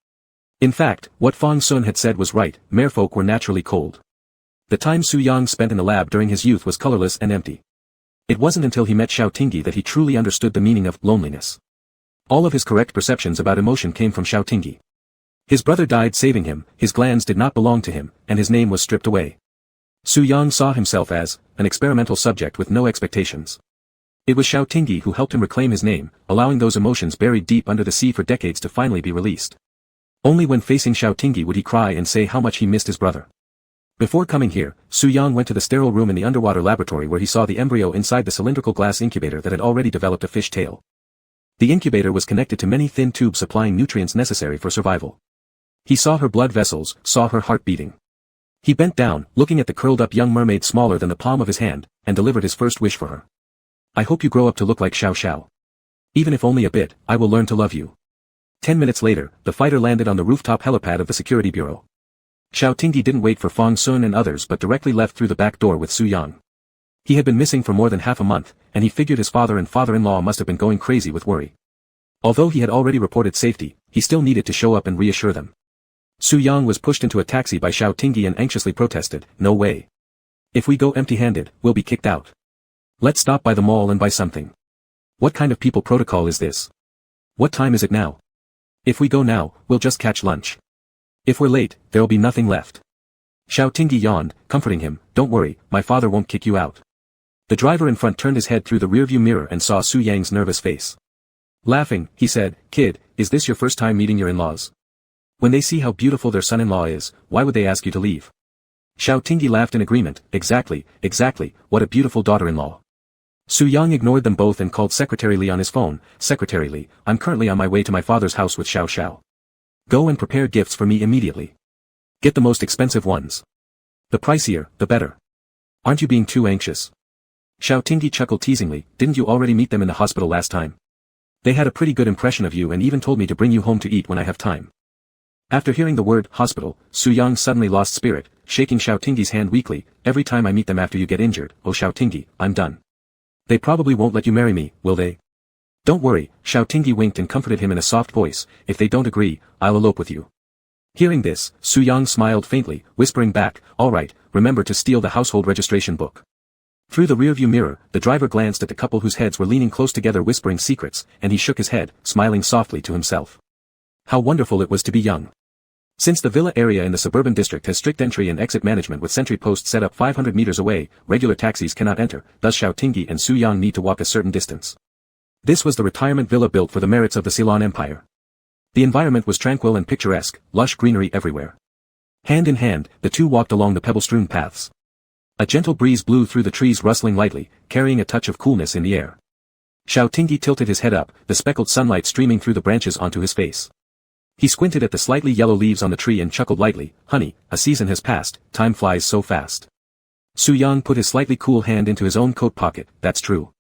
In fact, what Fang Sun had said was right, merfolk were naturally cold. The time Suyang spent in the lab during his youth was colorless and empty. It wasn't until he met Xiao Tingyi that he truly understood the meaning of loneliness. All of his correct perceptions about emotion came from Xiao Tingyi. His brother died saving him, his glands did not belong to him, and his name was stripped away. Suyang saw himself as an experimental subject with no expectations. It was Xiao Tingyi who helped him reclaim his name, allowing those emotions buried deep under the sea for decades to finally be released. Only when facing Xiao Tingyi would he cry and say how much he missed his brother. Before coming here, Suyang went to the sterile room in the underwater laboratory where he saw the embryo inside the cylindrical glass incubator that had already developed a fish tail. The incubator was connected to many thin tubes supplying nutrients necessary for survival. He saw her blood vessels, saw her heart beating. He bent down, looking at the curled-up young mermaid smaller than the palm of his hand, and delivered his first wish for her. "I hope you grow up to look like Xiao Xiao. Even if only a bit, I will learn to love you." 10 minutes later, the fighter landed on the rooftop helipad of the security bureau. Xiao Tingyi didn't wait for Fang Sun and others but directly left through the back door with Suyang. He had been missing for more than half a month, and he figured his father and father-in-law must have been going crazy with worry. Although he had already reported safety, he still needed to show up and reassure them. Suyang was pushed into a taxi by Xiao Tingyi and anxiously protested, "No way. If we go empty-handed, we'll be kicked out. Let's stop by the mall and buy something. What kind of people protocol is this? What time is it now? If we go now, we'll just catch lunch. If we're late, there'll be nothing left." Xiao Tingyi yawned, comforting him, "Don't worry, my father won't kick you out." The driver in front turned his head through the rearview mirror and saw Su Yang's nervous face. Laughing, he said, "Kid, is this your first time meeting your in-laws? When they see how beautiful their son-in-law is, why would they ask you to leave?" Xiao Tingyi laughed in agreement. Exactly, what a beautiful daughter-in-law. Su Yang ignored them both and called Secretary Li on his phone. "Secretary Li, I'm currently on my way to my father's house with Xiao Xiao. Go and prepare gifts for me immediately. Get the most expensive ones. The pricier, the better. Aren't you being too anxious?" Xiao Tingyi chuckled teasingly. "Didn't you already meet them in the hospital last time? They had a pretty good impression of you and even told me to bring you home to eat when I have time." After hearing the word hospital, Su Yang suddenly lost spirit, shaking Xiao Tingyi's hand weakly. "Every time I meet them after you get injured, oh Xiao Tingyi, I'm done. They probably won't let you marry me, will they?" "Don't worry," Xiao Tingyi winked and comforted him in a soft voice. "If they don't agree, I'll elope with you." Hearing this, Su Yang smiled faintly, whispering back, "All right, remember to steal the household registration book." Through the rearview mirror, the driver glanced at the couple whose heads were leaning close together whispering secrets, and he shook his head, smiling softly to himself. How wonderful it was to be young. Since the villa area in the suburban district has strict entry and exit management with sentry posts set up 500 meters away, regular taxis cannot enter, thus Xiao Tingyi and Su Yang need to walk a certain distance. This was the retirement villa built for the merits of the Ceylon Empire. The environment was tranquil and picturesque, lush greenery everywhere. Hand in hand, the two walked along the pebble-strewn paths. A gentle breeze blew through the trees rustling lightly, carrying a touch of coolness in the air. Xiao Tingyi tilted his head up, the speckled sunlight streaming through the branches onto his face. He squinted at the slightly yellow leaves on the tree and chuckled lightly. "Honey, a season has passed, time flies so fast." Su Yang put his slightly cool hand into his own coat pocket. "That's true.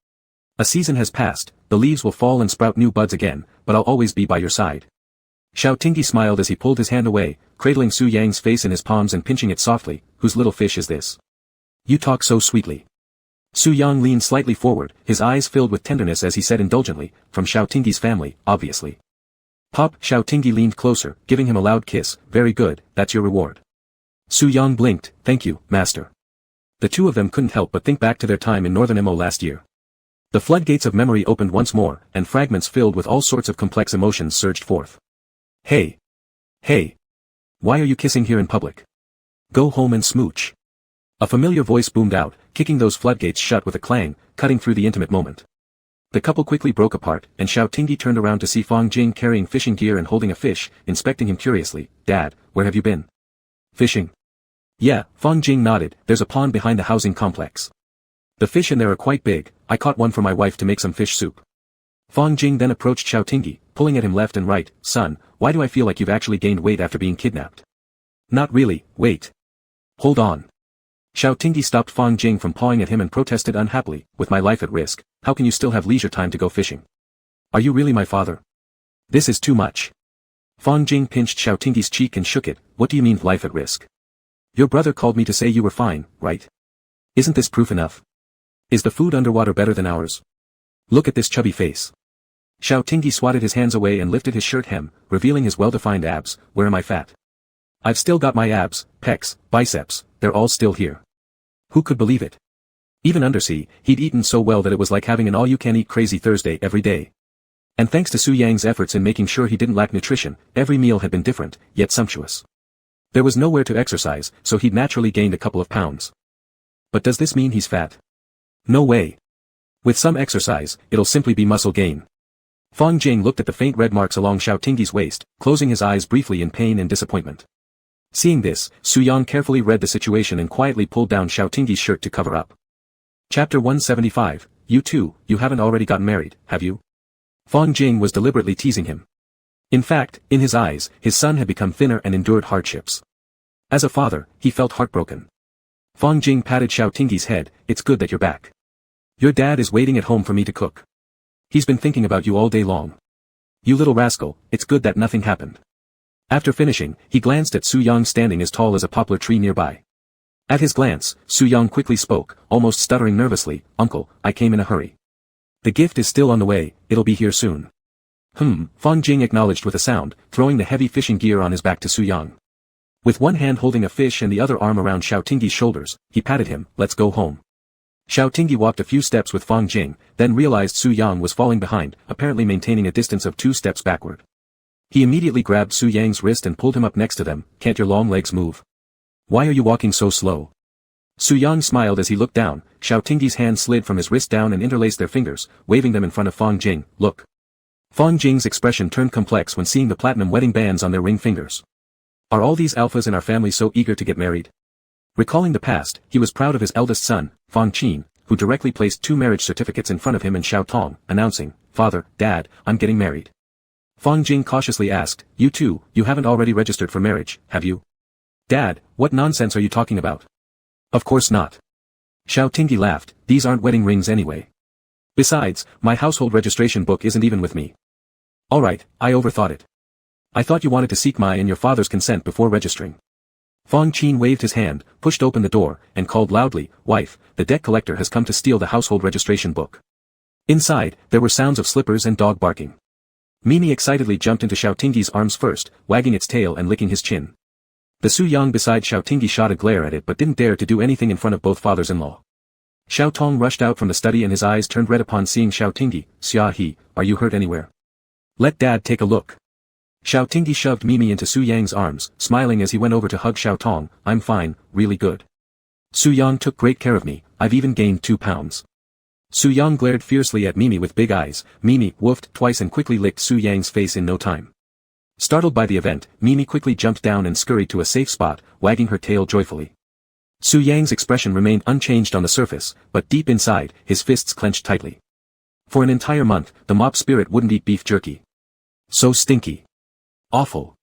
A season has passed, the leaves will fall and sprout new buds again, but I'll always be by your side." Xiao Tingyi smiled as he pulled his hand away, cradling Su Yang's face in his palms and pinching it softly. "Whose little fish is this? You talk so sweetly." Su Yang leaned slightly forward, his eyes filled with tenderness as he said indulgently, "From Xiao Tingyi's family, obviously." "Pop," Xiao Tingyi leaned closer, giving him a loud kiss. "Very good, that's your reward." Su Yang blinked. "Thank you, master." The two of them couldn't help but think back to their time in northern Imo last year. The floodgates of memory opened once more, and fragments filled with all sorts of complex emotions surged forth. Hey! Why are you kissing here in public? Go home and smooch." A familiar voice boomed out, kicking those floodgates shut with a clang, cutting through the intimate moment. The couple quickly broke apart, and Xiao Tingyi turned around to see Fang Jing carrying fishing gear and holding a fish, inspecting him curiously. "Dad, where have you been?" "Fishing." "Yeah," Fang Jing nodded. "There's a pond behind the housing complex. The fish in there are quite big. I caught one for my wife to make some fish soup." Fang Jing then approached Xiao Tingyi, pulling at him left and right. "Son, why do I feel like you've actually gained weight after being kidnapped?" "Not really, wait. Hold on." Xiao Tingyi stopped Fang Jing from pawing at him and protested unhappily. "With my life at risk, how can you still have leisure time to go fishing? Are you really my father? This is too much." Fang Jing pinched Xiao Tingyi's cheek and shook it. "What do you mean life at risk? Your brother called me to say you were fine, right? Isn't this proof enough? Is the food underwater better than ours? Look at this chubby face." Xiao Tingyi swatted his hands away and lifted his shirt hem, revealing his well-defined abs. "Where am I fat? I've still got my abs, pecs, biceps, they're all still here." Who could believe it? Even undersea, he'd eaten so well that it was like having an all-you-can-eat crazy Thursday every day. And thanks to Su Yang's efforts in making sure he didn't lack nutrition, every meal had been different, yet sumptuous. There was nowhere to exercise, so he'd naturally gained a couple of pounds. But does this mean he's fat? No way. With some exercise, it'll simply be muscle gain. Fang Jing looked at the faint red marks along Xiao Tingyi's waist, closing his eyes briefly in pain and disappointment. Seeing this, Su Yang carefully read the situation and quietly pulled down Xiao Tingyi's shirt to cover up. Chapter 175, "You too, you haven't already gotten married, have you?" Fang Jing was deliberately teasing him. In fact, in his eyes, his son had become thinner and endured hardships. As a father, he felt heartbroken. Fang Jing patted Xiao Tingyi's head. "It's good that you're back. Your dad is waiting at home for me to cook. He's been thinking about you all day long. You little rascal, it's good that nothing happened." After finishing, he glanced at Su Yang standing as tall as a poplar tree nearby. At his glance, Su Yang quickly spoke, almost stuttering nervously. "Uncle, I came in a hurry. The gift is still on the way, it'll be here soon." Fang Jing acknowledged with a sound, throwing the heavy fishing gear on his back to Su Yang. With one hand holding a fish and the other arm around Xiao Tingyi's shoulders, he patted him. "Let's go home." Xiao Tingyi walked a few steps with Fang Jing, then realized Su Yang was falling behind, apparently maintaining a distance of 2 steps backward. He immediately grabbed Su Yang's wrist and pulled him up next to them. "Can't your long legs move? Why are you walking so slow?" Su Yang smiled as he looked down. Xiao Tingyi's hand slid from his wrist down and interlaced their fingers, waving them in front of Fang Jing. "Look. Fang Jing's expression turned complex when seeing the platinum wedding bands on their ring fingers. Are all these alphas in our family so eager to get married? Recalling the past, he was proud of his eldest son, Fang Qin, who directly placed 2 marriage certificates in front of him and Xiao Tong, announcing, "Father, Dad, I'm getting married." Fang Jing cautiously asked, "You two, you haven't already registered for marriage, have you?" "Dad, what nonsense are you talking about?" "Of course not." Xiao Tingyi laughed, "These aren't wedding rings anyway. Besides, my household registration book isn't even with me." "Alright, I overthought it. I thought you wanted to seek my and your father's consent before registering." Fang Qin waved his hand, pushed open the door, and called loudly, "Wife, the debt collector has come to steal the household registration book." Inside, there were sounds of slippers and dog barking. Mimi excitedly jumped into Xiao Tingyi's arms first, wagging its tail and licking his chin. The Su Yang beside Xiao Tingyi shot a glare at it but didn't dare to do anything in front of both fathers-in-law. Xiao Tong rushed out from the study and his eyes turned red upon seeing Xiao Tingyi. "Xia He, are you hurt anywhere? Let Dad take a look." Xiao Tingyi shoved Mimi into Su Yang's arms, smiling as he went over to hug Xiao Tong. "I'm fine, really good. Su Yang took great care of me, I've even gained 2 pounds. Su Yang glared fiercely at Mimi with big eyes. Mimi woofed twice and quickly licked Su Yang's face in no time. Startled by the event, Mimi quickly jumped down and scurried to a safe spot, wagging her tail joyfully. Su Yang's expression remained unchanged on the surface, but deep inside, his fists clenched tightly. For an entire month, the mob spirit wouldn't eat beef jerky. So stinky. Awful.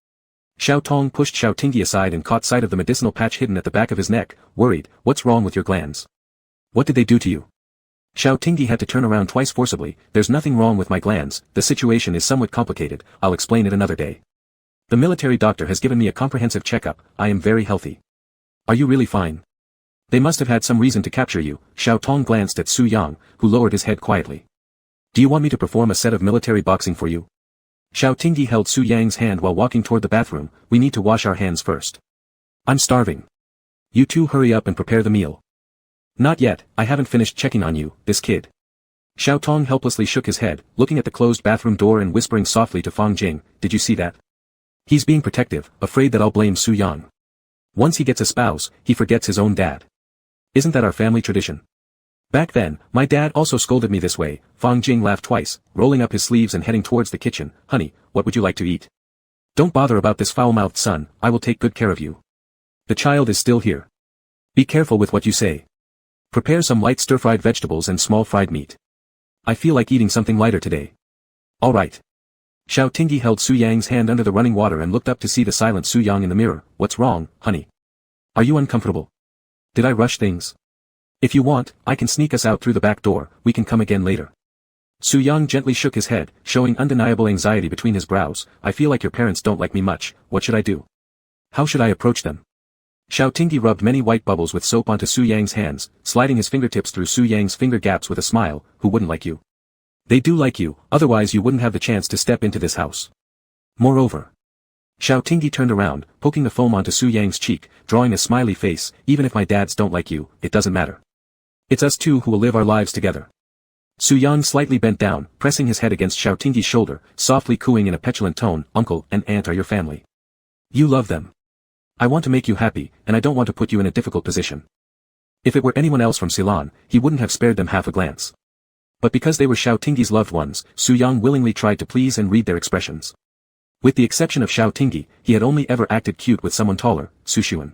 Xiao Tong pushed Xiao Tingyi aside and caught sight of the medicinal patch hidden at the back of his neck, worried, "What's wrong with your glands? What did they do to you?" Xiao Tingyi had to turn around twice forcibly. "There's nothing wrong with my glands, the situation is somewhat complicated, I'll explain it another day. The military doctor has given me a comprehensive checkup, I am very healthy." "Are you really fine? They must have had some reason to capture you." Xiao Tong glanced at Su Yang, who lowered his head quietly. "Do you want me to perform a set of military boxing for you?" Xiao Tingyi held Su Yang's hand while walking toward the bathroom. "We need to wash our hands first. I'm starving. You two hurry up and prepare the meal." "Not yet, I haven't finished checking on you, this kid." Xiao Tong helplessly shook his head, looking at the closed bathroom door and whispering softly to Fang Jing, "Did you see that? He's being protective, afraid that I'll blame Su Yang. Once he gets a spouse, he forgets his own dad. Isn't that our family tradition? Back then, my dad also scolded me this way." Fang Jing laughed twice, rolling up his sleeves and heading towards the kitchen. "Honey, what would you like to eat? Don't bother about this foul-mouthed son, I will take good care of you. The child is still here. Be careful with what you say. Prepare some light stir-fried vegetables and small fried meat. I feel like eating something lighter today." "All right." Xiao Tingyi held Su Yang's hand under the running water and looked up to see the silent Su Yang in the mirror. "What's wrong, honey? Are you uncomfortable? Did I rush things? If you want, I can sneak us out through the back door, we can come again later." Su Yang gently shook his head, showing undeniable anxiety between his brows. "I feel like your parents don't like me much, what should I do? How should I approach them?" Xiao Tingyi rubbed many white bubbles with soap onto Su Yang's hands, sliding his fingertips through Su Yang's finger gaps with a smile. "Who wouldn't like you? They do like you, otherwise you wouldn't have the chance to step into this house. Moreover." Xiao Tingyi turned around, poking the foam onto Su Yang's cheek, drawing a smiley face. "Even if my dads don't like you, it doesn't matter. It's us two who will live our lives together." Su Yang slightly bent down, pressing his head against Xiao Tingyi's shoulder, softly cooing in a petulant tone. "Uncle and aunt are your family. You love them. I want to make you happy, and I don't want to put you in a difficult position." If it were anyone else from Ceylon, he wouldn't have spared them half a glance. But because they were Xiao Tingyi's loved ones, Su Yang willingly tried to please and read their expressions. With the exception of Xiao Tingyi, he had only ever acted cute with someone taller, Su Xuan.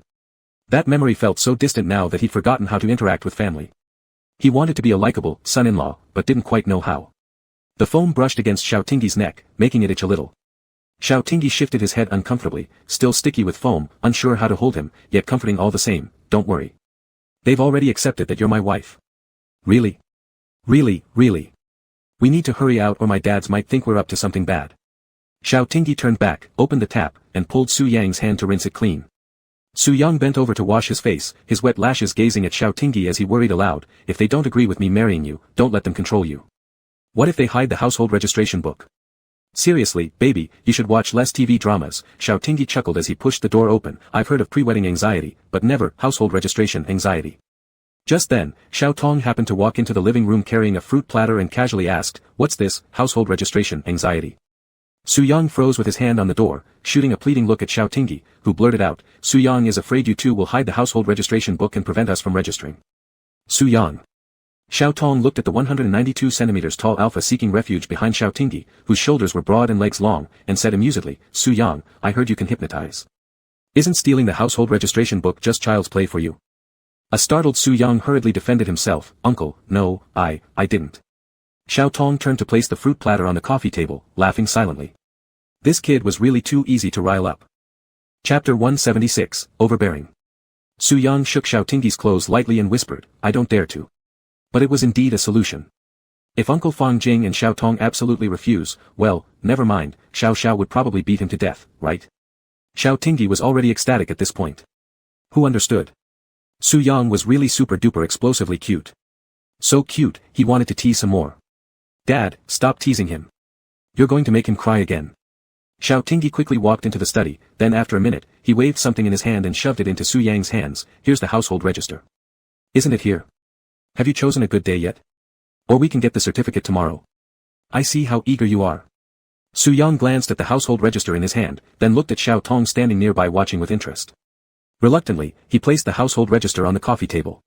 That memory felt so distant now that he'd forgotten how to interact with family. He wanted to be a likable son-in-law, but didn't quite know how. The foam brushed against Xiao Tingyi's neck, making it itch a little. Xiao Tingyi shifted his head uncomfortably, still sticky with foam, unsure how to hold him, yet comforting all the same. "Don't worry. They've already accepted that you're my wife." "Really? Really, really? We need to hurry out or my dads might think we're up to something bad." Xiao Tingyi turned back, opened the tap, and pulled Su Yang's hand to rinse it clean. Su Yang bent over to wash his face, his wet lashes gazing at Xiao Tingyi as he worried aloud. "If they don't agree with me marrying you, don't let them control you. What if they hide the household registration book? Seriously, baby, you should watch less TV dramas." Xiao Tingyi chuckled as he pushed the door open. "I've heard of pre-wedding anxiety, but never household registration anxiety." Just then, Xiao Tong happened to walk into the living room carrying a fruit platter and casually asked, "What's this, household registration anxiety?" Su Yang froze with his hand on the door, shooting a pleading look at Xiao Tingyi, who blurted out, "Su Yang is afraid you two will hide the household registration book and prevent us from registering." "Su Yang." Xiao Tong looked at the 192 centimeters tall alpha seeking refuge behind Xiao Tingyi, whose shoulders were broad and legs long, and said amusedly, Su Yang, I heard you can hypnotize. Isn't stealing the household registration book just child's play for you? A startled Su Yang hurriedly defended himself, Uncle, no, I didn't. Xiao Tong turned to place the fruit platter on the coffee table, laughing silently. This kid was really too easy to rile up. Chapter 176, Overbearing. Su Yang shook Xiao Tingyi's clothes lightly and whispered, I don't dare to. But it was indeed a solution. If Uncle Fang Jing and Xiao Tong absolutely refuse, well, never mind, Xiao would probably beat him to death, right? Xiao Tingyi was already ecstatic at this point. Who understood? Su Yang was really super duper explosively cute. So cute, he wanted to tease some more. Dad, stop teasing him. You're going to make him cry again. Xiao Tingyi quickly walked into the study, then after a minute, he waved something in his hand and shoved it into Su Yang's hands. Here's the household register. Isn't it here? Have you chosen a good day yet? Or we can get the certificate tomorrow. I see how eager you are. Su Yang glanced at the household register in his hand, then looked at Xiao Tong standing nearby watching with interest. Reluctantly, he placed the household register on the coffee table.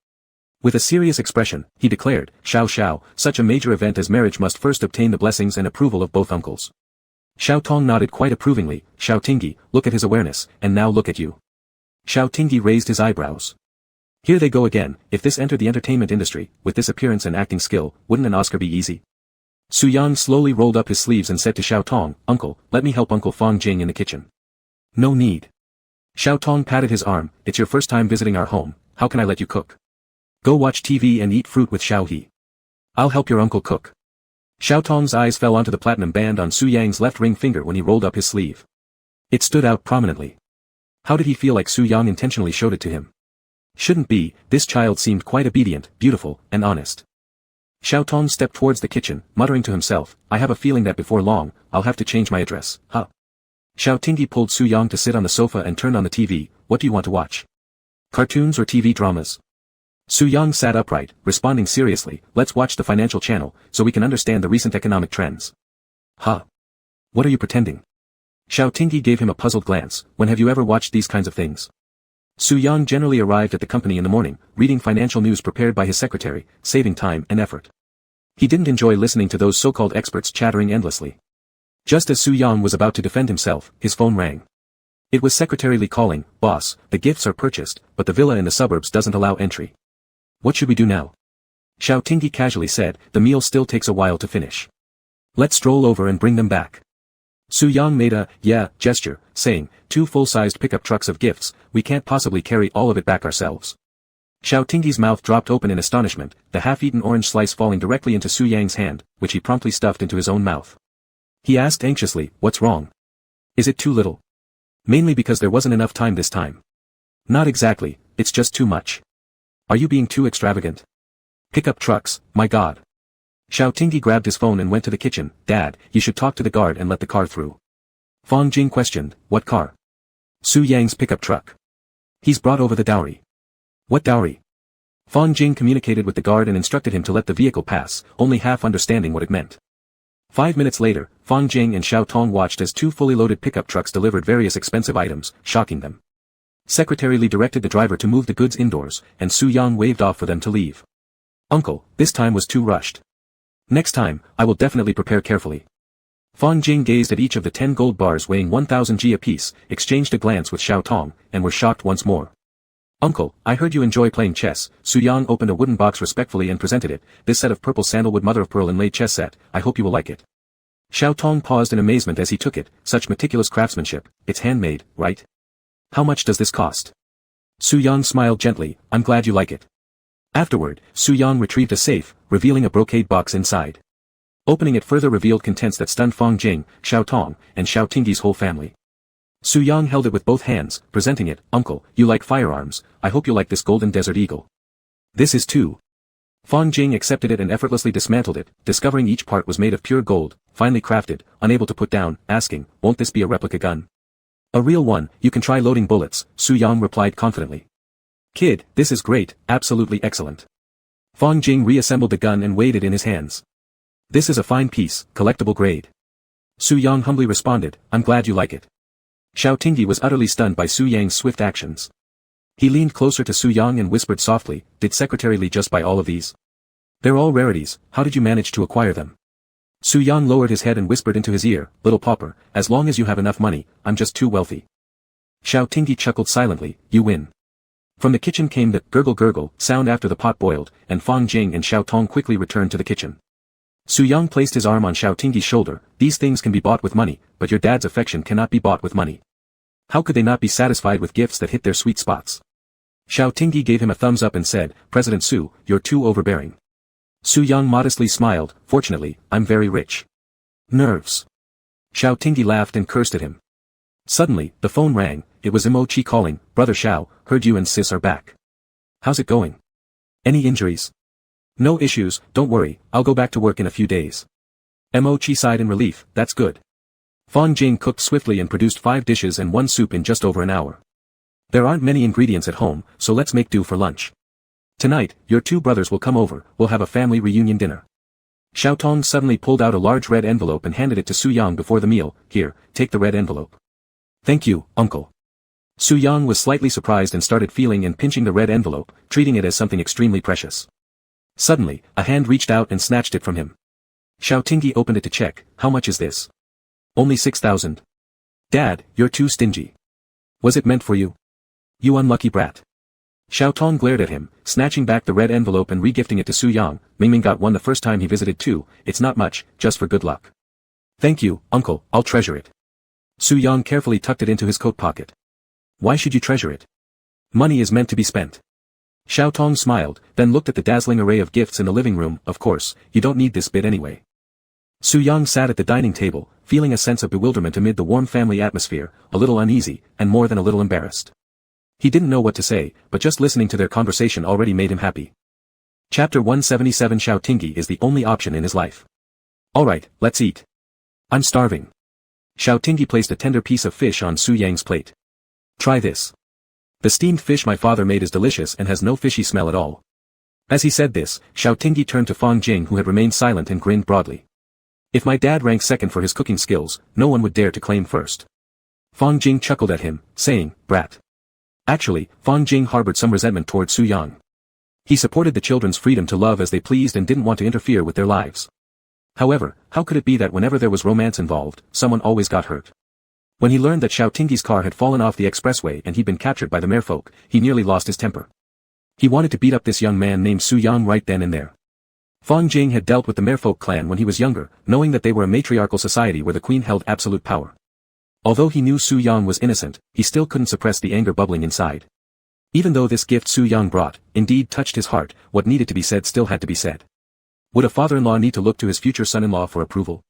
With a serious expression, he declared, Xiao, such a major event as marriage must first obtain the blessings and approval of both uncles. Xiao Tong nodded quite approvingly, Xiao Tingyi, look at his awareness, and now look at you. Xiao Tingyi raised his eyebrows. Here they go again, if this entered the entertainment industry, with this appearance and acting skill, wouldn't an Oscar be easy? Su Yang slowly rolled up his sleeves and said to Xiao Tong, Uncle, let me help Uncle Fang Jing in the kitchen. No need. Xiao Tong patted his arm, it's your first time visiting our home, how can I let you cook? Go watch TV and eat fruit with Xiao He. I'll help your uncle cook. Xiao Tong's eyes fell onto the platinum band on Su Yang's left ring finger when he rolled up his sleeve. It stood out prominently. How did he feel like Su Yang intentionally showed it to him? Shouldn't be, this child seemed quite obedient, beautiful, and honest. Xiao Tong stepped towards the kitchen, muttering to himself, I have a feeling that before long, I'll have to change my address, huh? Xiao Tingyi pulled Su Yang to sit on the sofa and turned on the TV, what do you want to watch? Cartoons or TV dramas? Su Yang sat upright, responding seriously, let's watch the financial channel, so we can understand the recent economic trends. Huh? What are you pretending? Xiao Tingyi gave him a puzzled glance, when have you ever watched these kinds of things? Su Yang generally arrived at the company in the morning, reading financial news prepared by his secretary, saving time and effort. He didn't enjoy listening to those so-called experts chattering endlessly. Just as Su Yang was about to defend himself, his phone rang. It was Secretary Li calling, boss, the gifts are purchased, but the villa in the suburbs doesn't allow entry. What should we do now? Xiao Tingyi casually said, the meal still takes a while to finish. Let's stroll over and bring them back. Su Yang made a, yeah, gesture, saying, 2 full-sized pickup trucks of gifts, we can't possibly carry all of it back ourselves. Xiao Tingyi's mouth dropped open in astonishment, the half-eaten orange slice falling directly into Su Yang's hand, which he promptly stuffed into his own mouth. He asked anxiously, what's wrong? Is it too little? Mainly because there wasn't enough time this time. Not exactly, it's just too much. Are you being too extravagant? Pickup trucks, my god. Xiao Tingyi grabbed his phone and went to the kitchen, Dad, you should talk to the guard and let the car through. Fang Jing questioned, what car? Su Yang's pickup truck. He's brought over the dowry. What dowry? Fang Jing communicated with the guard and instructed him to let the vehicle pass, only half understanding what it meant. 5 minutes later, Fang Jing and Xiao Tong watched as 2 fully loaded pickup trucks delivered various expensive items, shocking them. Secretary Li directed the driver to move the goods indoors, and Su Yang waved off for them to leave. Uncle, this time was too rushed. Next time, I will definitely prepare carefully. Fang Jing gazed at each of the 10 gold bars weighing 1,000 G apiece, exchanged a glance with Xiao Tong, and were shocked once more. Uncle, I heard you enjoy playing chess. Su Yang opened a wooden box respectfully and presented it, this set of purple sandalwood mother-of-pearl inlaid chess set, I hope you will like it. Xiao Tong paused in amazement as he took it, such meticulous craftsmanship, it's handmade, right? How much does this cost? Su Yang smiled gently, I'm glad you like it. Afterward, Su Yang retrieved a safe, revealing a brocade box inside. Opening it further revealed contents that stunned Fang Jing, Xiao Tong, and Xiao Tingyi's whole family. Su Yang held it with both hands, presenting it, Uncle, you like firearms, I hope you like this golden desert eagle. This is too. Fang Jing accepted it and effortlessly dismantled it, discovering each part was made of pure gold, finely crafted, unable to put down, asking, won't this be a replica gun? A real one, you can try loading bullets, Su Yang replied confidently. Kid, this is great, absolutely excellent. Fang Jing reassembled the gun and weighed it in his hands. This is a fine piece, collectible grade. Su Yang humbly responded, I'm glad you like it. Xiao Tingyi was utterly stunned by Su Yang's swift actions. He leaned closer to Su Yang and whispered softly, did Secretary Li just buy all of these? They're all rarities, how did you manage to acquire them? Su Yang lowered his head and whispered into his ear, little pauper, as long as you have enough money, I'm just too wealthy. Xiao Tingyi chuckled silently, you win. From the kitchen came the gurgle gurgle sound after the pot boiled, and Fang Jing and Xiao Tong quickly returned to the kitchen. Su Yang placed his arm on Xiao Tingyi's shoulder, these things can be bought with money, but your dad's affection cannot be bought with money. How could they not be satisfied with gifts that hit their sweet spots? Xiao Tingyi gave him a thumbs up and said, President Su, you're too overbearing. Su Yang modestly smiled, fortunately, I'm very rich. Nerves. Xiao Tingyi laughed and cursed at him. Suddenly, the phone rang, it was Mo Chi calling, Brother Xiao, heard you and sis are back. How's it going? Any injuries? No issues, don't worry, I'll go back to work in a few days. Mo Chi sighed in relief, that's good. Fang Jing cooked swiftly and produced 5 dishes and 1 soup in just over an hour. There aren't many ingredients at home, so let's make do for lunch. Tonight, your 2 brothers will come over, we'll have a family reunion dinner. Xiao Tong suddenly pulled out a large red envelope and handed it to Su Yang before the meal, here, take the red envelope. Thank you, uncle. Su Yang was slightly surprised and started feeling and pinching the red envelope, treating it as something extremely precious. Suddenly, a hand reached out and snatched it from him. Xiao Tingyi opened it to check, how much is this? Only 6,000. Dad, you're too stingy. Was it meant for you? You unlucky brat. Xiao Tong glared at him, snatching back the red envelope and regifting it to Su Yang. Mingming got one the first time he visited too, it's not much, just for good luck. Thank you, uncle, I'll treasure it. Su Yang carefully tucked it into his coat pocket. Why should you treasure it? Money is meant to be spent. Xiao Tong smiled, then looked at the dazzling array of gifts in the living room, of course, you don't need this bit anyway. Su Yang sat at the dining table, feeling a sense of bewilderment amid the warm family atmosphere, a little uneasy, and more than a little embarrassed. He didn't know what to say, but just listening to their conversation already made him happy. Chapter 177 Xiao Tingyi is the only option in his life. Alright, let's eat. I'm starving. Xiao Tingyi placed a tender piece of fish on Su Yang's plate. Try this. The steamed fish my father made is delicious and has no fishy smell at all. As he said this, Xiao Tingyi turned to Fang Jing who had remained silent and grinned broadly. If my dad ranked second for his cooking skills, no one would dare to claim first. Fang Jing chuckled at him, saying, brat. Actually, Fang Jing harbored some resentment toward Su Yang. He supported the children's freedom to love as they pleased and didn't want to interfere with their lives. However, how could it be that whenever there was romance involved, someone always got hurt? When he learned that Xiao Tingyi's car had fallen off the expressway and he'd been captured by the merfolk, he nearly lost his temper. He wanted to beat up this young man named Su Yang right then and there. Fang Jing had dealt with the merfolk clan when he was younger, knowing that they were a matriarchal society where the queen held absolute power. Although he knew Su Yang was innocent, he still couldn't suppress the anger bubbling inside. Even though this gift Su Yang brought, indeed touched his heart, what needed to be said still had to be said. Would a father-in-law need to look to his future son-in-law for approval?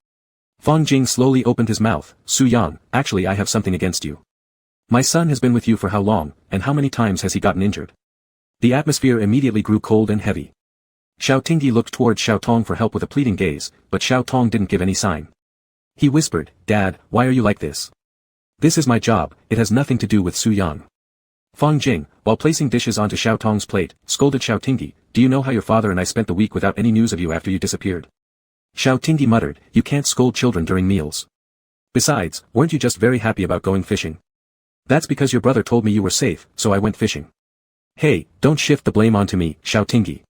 Fang Jing slowly opened his mouth, Su Yang, actually I have something against you. My son has been with you for how long, and how many times has he gotten injured? The atmosphere immediately grew cold and heavy. Xiao Tingyi looked towards Xiao Tong for help with a pleading gaze, but Xiao Tong didn't give any sign. He whispered, Dad, why are you like this? This is my job, it has nothing to do with Su Yang. Fang Jing, while placing dishes onto Xiao Tong's plate, scolded Xiao Tingyi, do you know how your father and I spent the week without any news of you after you disappeared? Xiao Tingyi muttered, you can't scold children during meals. Besides, weren't you just very happy about going fishing? That's because your brother told me you were safe, so I went fishing. Hey, don't shift the blame onto me, Xiao Tingyi.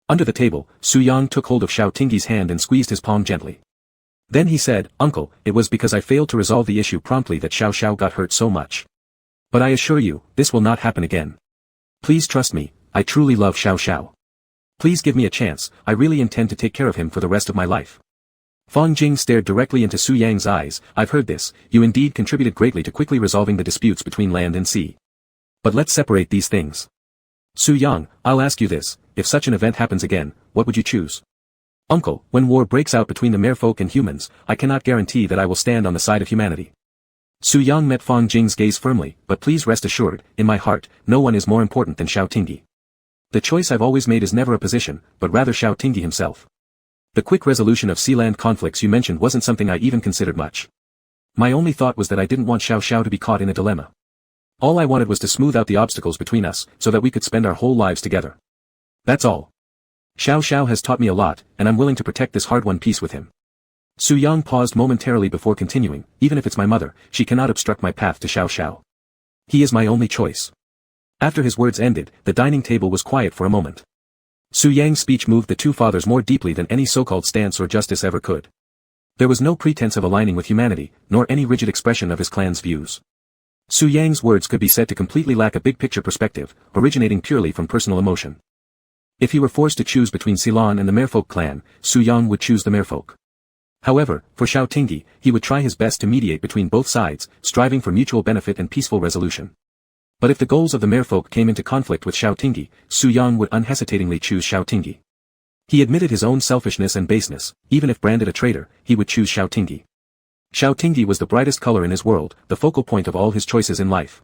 Under the table, Su Yang took hold of Xiao Tingyi's hand and squeezed his palm gently. Then he said, Uncle, it was because I failed to resolve the issue promptly that Xiao Xiao got hurt so much. But I assure you, this will not happen again. Please trust me, I truly love Xiao Xiao. Please give me a chance, I really intend to take care of him for the rest of my life. Fang Jing stared directly into Su Yang's eyes, I've heard this, you indeed contributed greatly to quickly resolving the disputes between land and sea. But let's separate these things. Su Yang, I'll ask you this, if such an event happens again, what would you choose? Uncle, when war breaks out between the merfolk and humans, I cannot guarantee that I will stand on the side of humanity. Su Yang met Fang Jing's gaze firmly, but please rest assured, in my heart, no one is more important than Xiao Tingyi. The choice I've always made is never a position, but rather Xiao Tingyi himself. The quick resolution of sea-land conflicts you mentioned wasn't something I even considered much. My only thought was that I didn't want Xiao Xiao to be caught in a dilemma. All I wanted was to smooth out the obstacles between us, so that we could spend our whole lives together. That's all. Xiao Xiao has taught me a lot, and I'm willing to protect this hard-won peace with him. Su Yang paused momentarily before continuing, even if it's my mother, she cannot obstruct my path to Xiao Xiao. He is my only choice. After his words ended, the dining table was quiet for a moment. Su Yang's speech moved the two fathers more deeply than any so-called stance or justice ever could. There was no pretense of aligning with humanity, nor any rigid expression of his clan's views. Su Yang's words could be said to completely lack a big-picture perspective, originating purely from personal emotion. If he were forced to choose between Ceylon and the Merfolk clan, Su Yang would choose the Merfolk. However, for Xiao Tingyi, he would try his best to mediate between both sides, striving for mutual benefit and peaceful resolution. But if the goals of the Merfolk came into conflict with Xiao Tingyi, Su Yang would unhesitatingly choose Xiao Tingyi. He admitted his own selfishness and baseness. Even if branded a traitor, he would choose Xiao Tingyi. Xiao Tingyi was the brightest color in his world, the focal point of all his choices in life.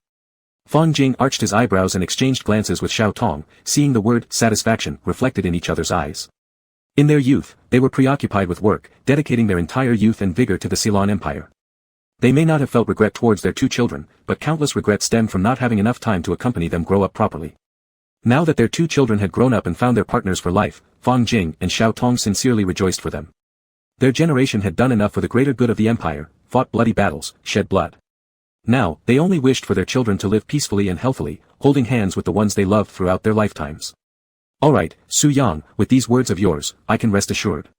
Fang Jing arched his eyebrows and exchanged glances with Xiao Tong, seeing the word satisfaction reflected in each other's eyes. In their youth, they were preoccupied with work, dedicating their entire youth and vigor to the Ceylon Empire. They may not have felt regret towards their two children, but countless regrets stemmed from not having enough time to accompany them grow up properly. Now that their two children had grown up and found their partners for life, Fang Jing and Xiao Tong sincerely rejoiced for them. Their generation had done enough for the greater good of the empire, fought bloody battles, shed blood. Now, they only wished for their children to live peacefully and healthily, holding hands with the ones they loved throughout their lifetimes. Alright, Su Yang, with these words of yours, I can rest assured.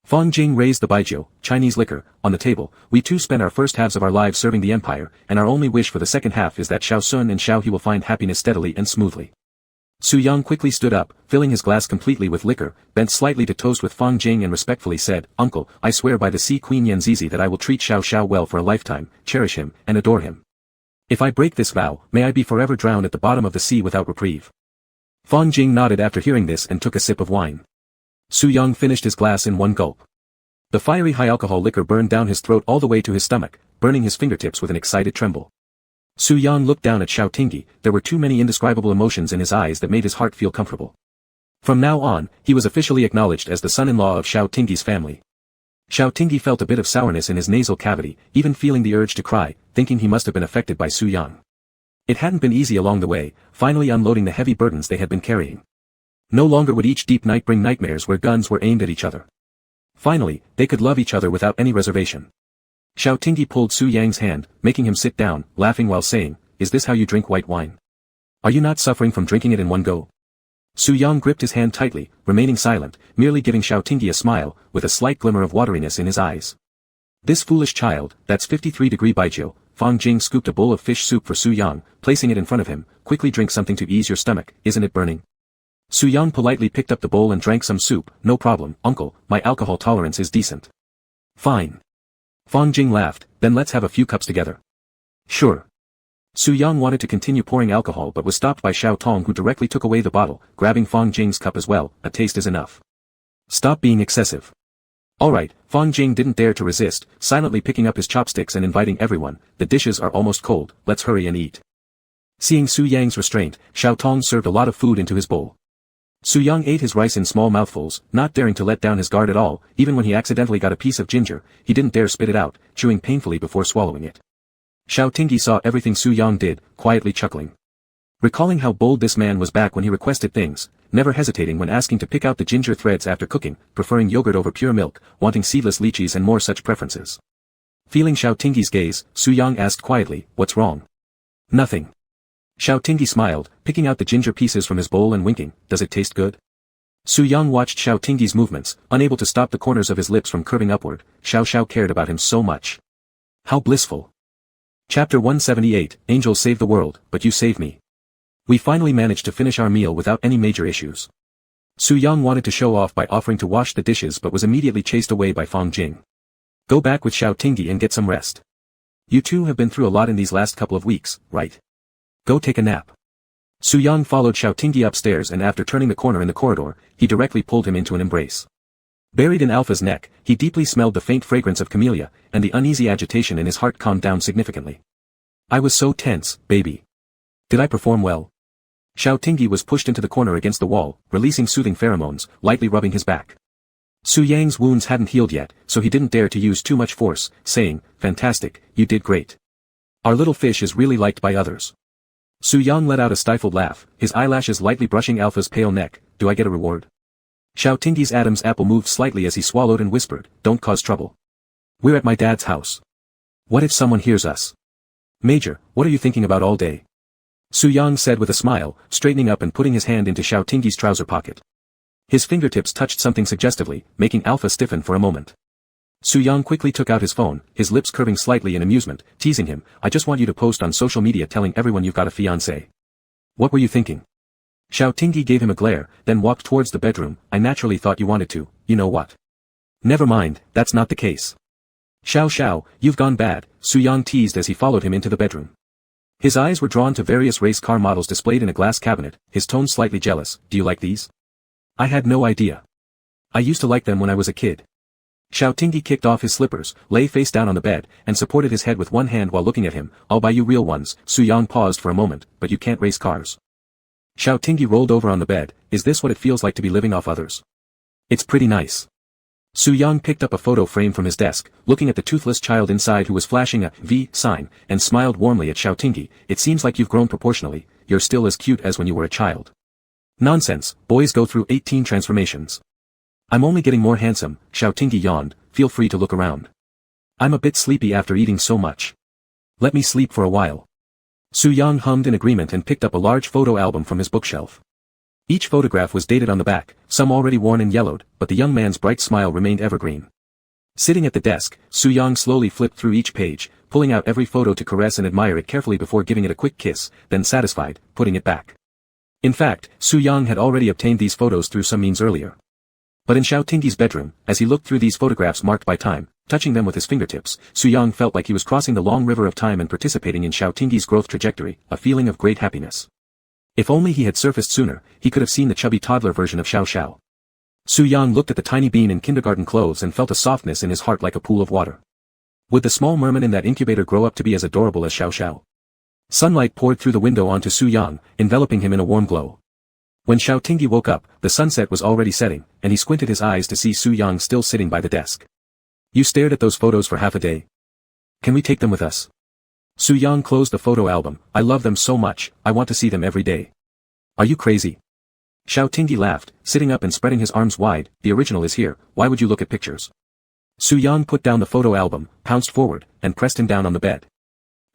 Fang Jing raised the baijiu, Chinese liquor, on the table. We too spent our first halves of our lives serving the empire, and our only wish for the second half is that Xiao Sun and Xiao He will find happiness steadily and smoothly. Su Yang quickly stood up, filling his glass completely with liquor, bent slightly to toast with Fang Jing and respectfully said, Uncle, I swear by the Sea Queen Yanzizi that I will treat Xiao Xiao well for a lifetime, cherish him, and adore him. If I break this vow, may I be forever drowned at the bottom of the sea without reprieve. Fang Jing nodded after hearing this and took a sip of wine. Su Yang finished his glass in one gulp. The fiery high-alcohol liquor burned down his throat all the way to his stomach, burning his fingertips with an excited tremble. Su Yang looked down at Xiao Tingyi. There were too many indescribable emotions in his eyes that made his heart feel comfortable. From now on, he was officially acknowledged as the son-in-law of Xiao Tingyi's family. Xiao Tingyi felt a bit of sourness in his nasal cavity, even feeling the urge to cry, thinking he must have been affected by Su Yang. It hadn't been easy along the way, finally unloading the heavy burdens they had been carrying. No longer would each deep night bring nightmares where guns were aimed at each other. Finally, they could love each other without any reservation. Xiao Tingyi pulled Su Yang's hand, making him sit down, laughing while saying, Is this how you drink white wine? Are you not suffering from drinking it in one go? Su Yang gripped his hand tightly, remaining silent, merely giving Xiao Tingyi a smile, with a slight glimmer of wateriness in his eyes. This foolish child, that's 53-degree baijiu. Fang Jing scooped a bowl of fish soup for Su Yang, placing it in front of him. Quickly drink something to ease your stomach, isn't it burning? Su Yang politely picked up the bowl and drank some soup. No problem, uncle, my alcohol tolerance is decent. Fine. Fang Jing laughed, then let's have a few cups together. Sure. Su Yang wanted to continue pouring alcohol but was stopped by Xiao Tong, who directly took away the bottle, grabbing Fang Jing's cup as well. A taste is enough. Stop being excessive. Alright, Fang Jing didn't dare to resist, silently picking up his chopsticks and inviting everyone. The dishes are almost cold, let's hurry and eat. Seeing Su Yang's restraint, Xiao Tong served a lot of food into his bowl. Su Yang ate his rice in small mouthfuls, not daring to let down his guard at all. Even when he accidentally got a piece of ginger, he didn't dare spit it out, chewing painfully before swallowing it. Xiao Tingyi saw everything Su Yang did, quietly chuckling. Recalling how bold this man was back when he requested things, never hesitating when asking to pick out the ginger threads after cooking, preferring yogurt over pure milk, wanting seedless lychees and more such preferences. Feeling Xiao Tingyi's gaze, Su Yang asked quietly, What's wrong? Nothing. Xiao Tingyi smiled, picking out the ginger pieces from his bowl and winking, Does it taste good? Su Yang watched Xiao Tingyi's movements, unable to stop the corners of his lips from curving upward. Xiao Xiao cared about him so much. How blissful. Chapter 178, Angels save the world, but you save me. We finally managed to finish our meal without any major issues. Su Yang wanted to show off by offering to wash the dishes but was immediately chased away by Fang Jing. Go back with Xiao Tingyi and get some rest. You two have been through a lot in these last couple of weeks, right? Go take a nap. Su Yang followed Xiao Tingyi upstairs, and after turning the corner in the corridor, he directly pulled him into an embrace. Buried in Alpha's neck, he deeply smelled the faint fragrance of camellia, and the uneasy agitation in his heart calmed down significantly. I was so tense, baby. Did I perform well? Xiao Tingyi was pushed into the corner against the wall, releasing soothing pheromones, lightly rubbing his back. Su Yang's wounds hadn't healed yet, so he didn't dare to use too much force, saying, Fantastic, you did great. Our little fish is really liked by others. Su Yang let out a stifled laugh, his eyelashes lightly brushing Alpha's pale neck. Do I get a reward? Xiao Tingyi's Adam's apple moved slightly as he swallowed and whispered, Don't cause trouble. We're at my dad's house. What if someone hears us? Major, what are you thinking about all day? Su Yang said with a smile, straightening up and putting his hand into Xiao Tingyi's trouser pocket. His fingertips touched something suggestively, making Alpha stiffen for a moment. Su Yang quickly took out his phone, his lips curving slightly in amusement, teasing him, I just want you to post on social media telling everyone you've got a fiancé. What were you thinking? Xiao Tingyi gave him a glare, then walked towards the bedroom. I naturally thought you wanted to, you know what? Never mind, that's not the case. Xiao, you've gone bad, Su Yang teased as he followed him into the bedroom. His eyes were drawn to various race car models displayed in a glass cabinet, his tone slightly jealous. Do you like these? I had no idea. I used to like them when I was a kid. Xiao Tingyi kicked off his slippers, lay face down on the bed, and supported his head with one hand while looking at him. I'll buy you real ones. Su Yang paused for a moment, but you can't race cars. Xiao Tingyi rolled over on the bed. Is this what it feels like to be living off others? It's pretty nice. Su Yang picked up a photo frame from his desk, looking at the toothless child inside who was flashing a V sign, and smiled warmly at Xiao Tingyi. It seems like you've grown proportionally, you're still as cute as when you were a child. Nonsense, boys go through 18 transformations. I'm only getting more handsome, Xiao Tingyi yawned, feel free to look around. I'm a bit sleepy after eating so much. Let me sleep for a while. Su Yang hummed in agreement and picked up a large photo album from his bookshelf. Each photograph was dated on the back, some already worn and yellowed, but the young man's bright smile remained evergreen. Sitting at the desk, Su Yang slowly flipped through each page, pulling out every photo to caress and admire it carefully before giving it a quick kiss, then satisfied, putting it back. In fact, Su Yang had already obtained these photos through some means earlier. But in Xiao Tingyi's bedroom, as he looked through these photographs marked by time, touching them with his fingertips, Su Yang felt like he was crossing the long river of time and participating in Xiao Tingyi's growth trajectory, a feeling of great happiness. If only he had surfaced sooner, he could have seen the chubby toddler version of Xiao. Su Yang looked at the tiny bean in kindergarten clothes and felt a softness in his heart like a pool of water. Would the small merman in that incubator grow up to be as adorable as Xiao? Sunlight poured through the window onto Su Yang, enveloping him in a warm glow. When Xiao Tingyi woke up, the sunset was already setting, and he squinted his eyes to see Su Yang still sitting by the desk. You stared at those photos for half a day. Can we take them with us? Su Yang closed the photo album. I love them so much, I want to see them every day. Are you crazy? Xiao Tingyi laughed, sitting up and spreading his arms wide. The original is here, why would you look at pictures? Su Yang put down the photo album, pounced forward, and pressed him down on the bed.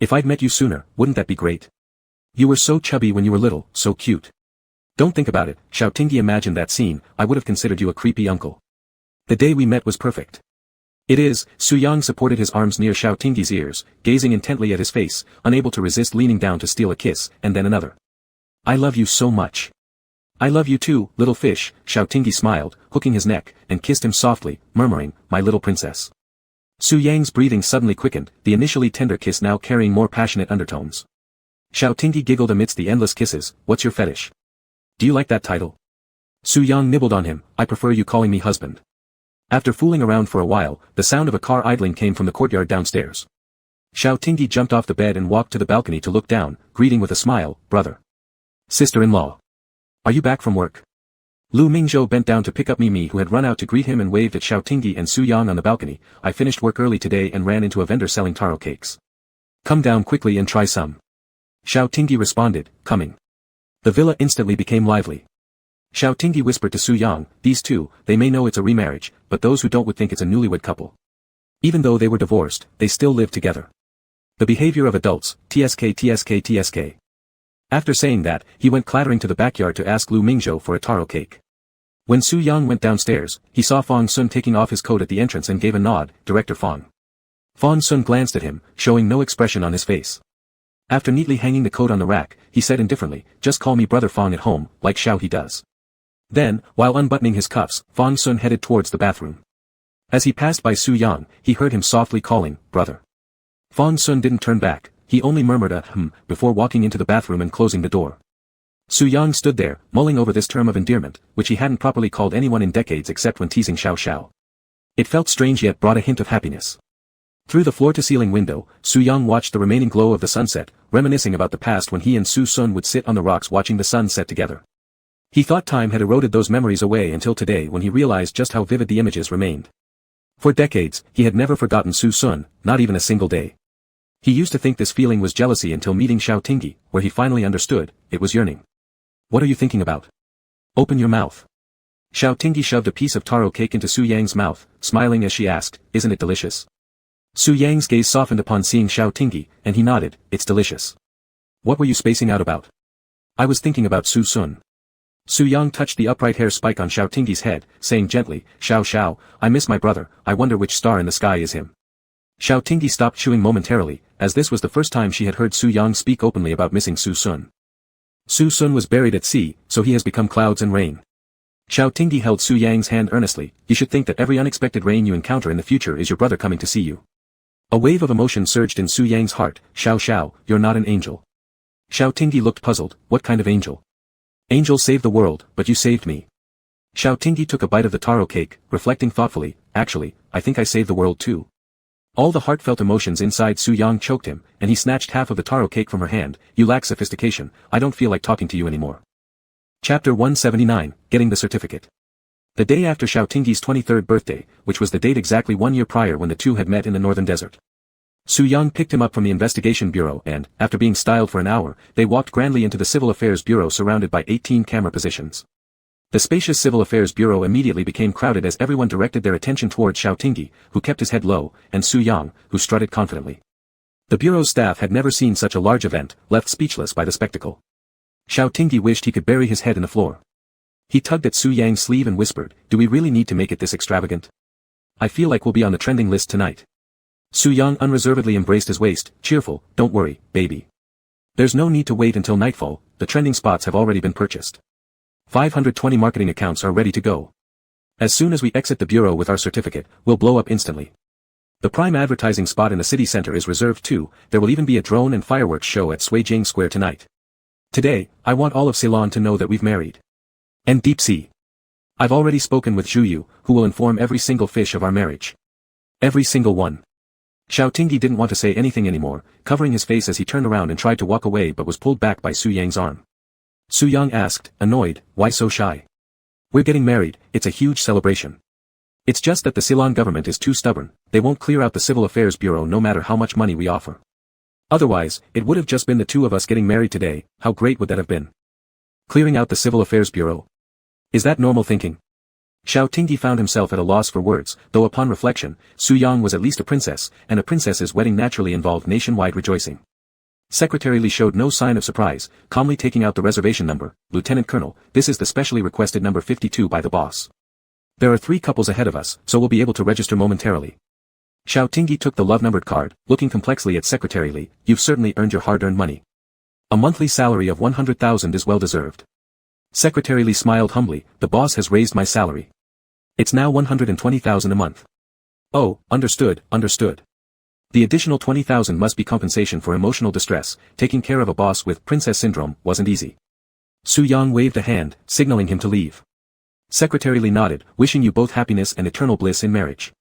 If I'd met you sooner, wouldn't that be great? You were so chubby when you were little, so cute. Don't think about it, Xiao Tingyi imagined that scene. I would have considered you a creepy uncle. The day we met was perfect. It is, Su Yang supported his arms near Xiao Tingyi's ears, gazing intently at his face, unable to resist leaning down to steal a kiss, and then another. I love you so much. I love you too, little fish, Xiao Tingyi smiled, hooking his neck, and kissed him softly, murmuring, my little princess. Su Yang's breathing suddenly quickened, the initially tender kiss now carrying more passionate undertones. Xiao Tingyi giggled amidst the endless kisses. What's your fetish? Do you like that title? Su Yang nibbled on him. I prefer you calling me husband. After fooling around for a while, the sound of a car idling came from the courtyard downstairs. Xiao Tingyi jumped off the bed and walked to the balcony to look down, greeting with a smile, brother. Sister-in-law. Are you back from work? Lu Mingzhou bent down to pick up Mimi who had run out to greet him and waved at Xiao Tingyi and Su Yang on the balcony. I finished work early today and ran into a vendor selling taro cakes. Come down quickly and try some. Xiao Tingyi responded, coming. The villa instantly became lively. Xiao Tingyi whispered to Su Yang, these two, they may know it's a remarriage, but those who don't would think it's a newlywed couple. Even though they were divorced, they still live together. The behavior of adults, tsk. After saying that, he went clattering to the backyard to ask Lu Mingzhou for a taro cake. When Su Yang went downstairs, he saw Fang Sun taking off his coat at the entrance and gave a nod, Director Fang. Fang Sun glanced at him, showing no expression on his face. After neatly hanging the coat on the rack, he said indifferently, just call me Brother Fang at home, like Xiao he does. Then, while unbuttoning his cuffs, Fang Sun headed towards the bathroom. As he passed by Su Yang, he heard him softly calling, brother. Fang Sun didn't turn back, he only murmured a before walking into the bathroom and closing the door. Su Yang stood there, mulling over this term of endearment, which he hadn't properly called anyone in decades except when teasing Xiao. It felt strange yet brought a hint of happiness. Through the floor-to-ceiling window, Su Yang watched the remaining glow of the sunset, reminiscing about the past when he and Su Sun would sit on the rocks watching the sun set together. He thought time had eroded those memories away until today when he realized just how vivid the images remained. For decades, he had never forgotten Su Sun, not even a single day. He used to think this feeling was jealousy until meeting Xiao Tingyi, where he finally understood, it was yearning. What are you thinking about? Open your mouth. Xiao Tingyi shoved a piece of taro cake into Su Yang's mouth, smiling as she asked, isn't it delicious? Su Yang's gaze softened upon seeing Xiao Tingyi, and he nodded, it's delicious. What were you spacing out about? I was thinking about Su Sun. Su Yang touched the upright hair spike on Xiao Tingyi's head, saying gently, Xiao Xiao, I miss my brother, I wonder which star in the sky is him. Xiao Tingyi stopped chewing momentarily, as this was the first time she had heard Su Yang speak openly about missing Su Sun. Su Sun was buried at sea, so he has become clouds and rain. Xiao Tingyi held Su Yang's hand earnestly, you should think that every unexpected rain you encounter in the future is your brother coming to see you. A wave of emotion surged in Su Yang's heart, Xiao Xiao, you're not an angel. Xiao Tingyi looked puzzled, what kind of angel? Angels save the world, but you saved me. Xiao Tingyi took a bite of the taro cake, reflecting thoughtfully, actually, I think I saved the world too. All the heartfelt emotions inside Su Yang choked him, and he snatched half of the taro cake from her hand, you lack sophistication, I don't feel like talking to you anymore. Chapter 179, Getting the Certificate. The day after Xiao Tingyi's 23rd birthday, which was the date exactly 1 year prior when the two had met in the northern desert. Su Yang picked him up from the investigation bureau and, after being styled for an hour, they walked grandly into the Civil Affairs Bureau surrounded by 18 camera positions. The spacious Civil Affairs Bureau immediately became crowded as everyone directed their attention towards Xiao Tingyi, who kept his head low, and Su Yang, who strutted confidently. The Bureau's staff had never seen such a large event, left speechless by the spectacle. Xiao Tingyi wished he could bury his head in the floor. He tugged at Su Yang's sleeve and whispered, do we really need to make it this extravagant? I feel like we'll be on the trending list tonight. Su Yang unreservedly embraced his waist, cheerful, don't worry, baby. There's no need to wait until nightfall, the trending spots have already been purchased. 520 marketing accounts are ready to go. As soon as we exit the bureau with our certificate, we'll blow up instantly. The prime advertising spot in the city center is reserved too, there will even be a drone and fireworks show at Suijing Square tonight. Today, I want all of Ceylon to know that we've married. And Deep Sea. I've already spoken with Zhuyu, who will inform every single fish of our marriage. Every single one. Xiao Tingyi didn't want to say anything anymore, covering his face as he turned around and tried to walk away but was pulled back by Su Yang's arm. Su Yang asked, annoyed, why so shy? We're getting married, it's a huge celebration. It's just that the Ceylon government is too stubborn, they won't clear out the Civil Affairs Bureau no matter how much money we offer. Otherwise, it would have just been the two of us getting married today, how great would that have been? Clearing out the Civil Affairs Bureau? Is that normal thinking? Xiao Tingyi found himself at a loss for words, though upon reflection, Su Yang was at least a princess, and a princess's wedding naturally involved nationwide rejoicing. Secretary Li showed no sign of surprise, calmly taking out the reservation number, Lieutenant Colonel, this is the specially requested number 52 by the boss. There are 3 couples ahead of us, so we'll be able to register momentarily. Xiao Tingyi took the love-numbered card, looking complexly at Secretary Li, you've certainly earned your hard-earned money. A monthly salary of 100,000 is well-deserved. Secretary Li smiled humbly, the boss has raised my salary. It's now 120,000 a month. Oh, understood, understood. The additional 20,000 must be compensation for emotional distress, taking care of a boss with princess syndrome wasn't easy. Su Yang waved a hand, signaling him to leave. Secretary Li nodded, wishing you both happiness and eternal bliss in marriage.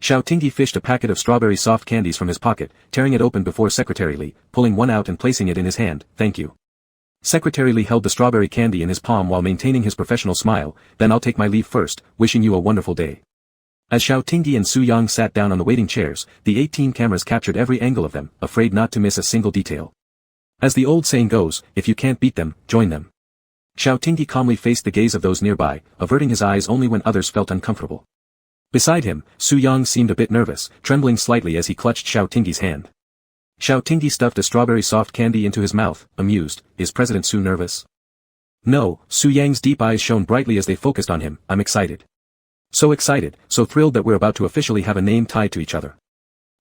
Xiao Tingyi fished a packet of strawberry soft candies from his pocket, tearing it open before Secretary Li, pulling one out and placing it in his hand, thank you. Secretary Li held the strawberry candy in his palm while maintaining his professional smile, then I'll take my leave first, wishing you a wonderful day. As Xiao Tingyi and Su Yang sat down on the waiting chairs, the 18 cameras captured every angle of them, afraid not to miss a single detail. As the old saying goes, if you can't beat them, join them. Xiao Tingyi calmly faced the gaze of those nearby, averting his eyes only when others felt uncomfortable. Beside him, Su Yang seemed a bit nervous, trembling slightly as he clutched Xiao Tingyi's hand. Xiao Tingyi stuffed a strawberry soft candy into his mouth, amused, is President Su nervous? No, Su Yang's deep eyes shone brightly as they focused on him, I'm excited. So excited, so thrilled that we're about to officially have a name tied to each other.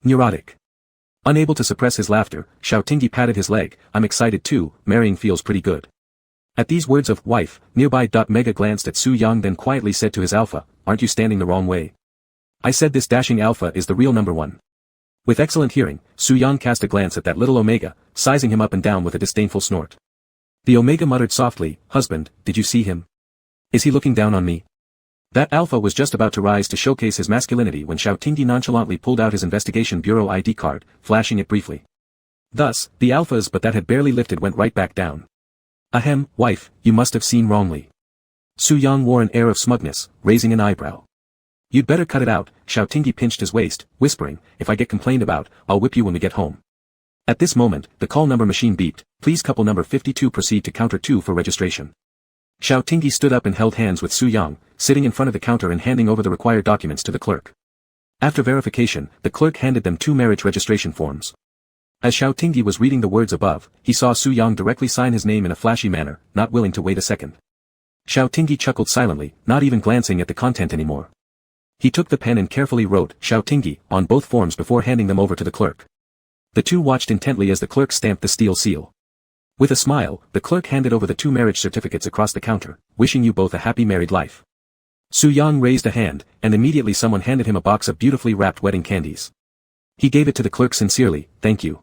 Neurotic. Unable to suppress his laughter, Xiao Tingyi patted his leg, I'm excited too, marrying feels pretty good. At these words of wife, nearby Mega glanced at Su Yang then quietly said to his alpha, aren't you standing the wrong way? I said this dashing alpha is the real number 1. With excellent hearing, Su Yang cast a glance at that little Omega, sizing him up and down with a disdainful snort. The Omega muttered softly, husband, did you see him? Is he looking down on me? That alpha was just about to rise to showcase his masculinity when Xiao Tingyi nonchalantly pulled out his investigation bureau ID card, flashing it briefly. Thus, the alpha's but that had barely lifted went right back down. Ahem, wife, you must have seen wrongly. Su Yang wore an air of smugness, raising an eyebrow. You'd better cut it out, Xiao Tingyi pinched his waist, whispering, if I get complained about, I'll whip you when we get home. At this moment, the call number machine beeped, please couple number 52 proceed to counter 2 for registration. Xiao Tingyi stood up and held hands with Su Yang, sitting in front of the counter and handing over the required documents to the clerk. After verification, the clerk handed them 2 marriage registration forms. As Xiao Tingyi was reading the words above, he saw Su Yang directly sign his name in a flashy manner, not willing to wait a second. Xiao Tingyi chuckled silently, not even glancing at the content anymore. He took the pen and carefully wrote Xiao Tingyi on both forms before handing them over to the clerk. The two watched intently as the clerk stamped the steel seal. With a smile, the clerk handed over the 2 marriage certificates across the counter, wishing you both a happy married life. Su Yang raised a hand, and immediately someone handed him a box of beautifully wrapped wedding candies. He gave it to the clerk sincerely, thank you.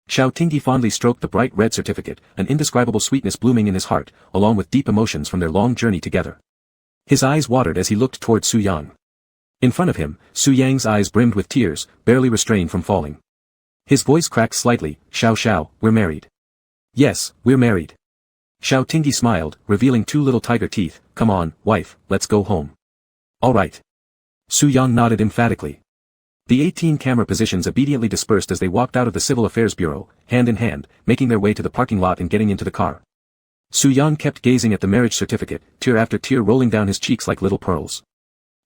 Xiao Tingyi fondly stroked the bright red certificate, an indescribable sweetness blooming in his heart, along with deep emotions from their long journey together. His eyes watered as he looked toward Su Yang. In front of him, Su Yang's eyes brimmed with tears, barely restrained from falling. His voice cracked slightly, Xiao, we're married. Yes, we're married. Xiao Tingyi smiled, revealing 2 little tiger teeth, come on, wife, let's go home. All right. Su Yang nodded emphatically. The 18 camera positions obediently dispersed as they walked out of the Civil Affairs Bureau, hand in hand, making their way to the parking lot and getting into the car. Su Yang kept gazing at the marriage certificate, tear after tear rolling down his cheeks like little pearls.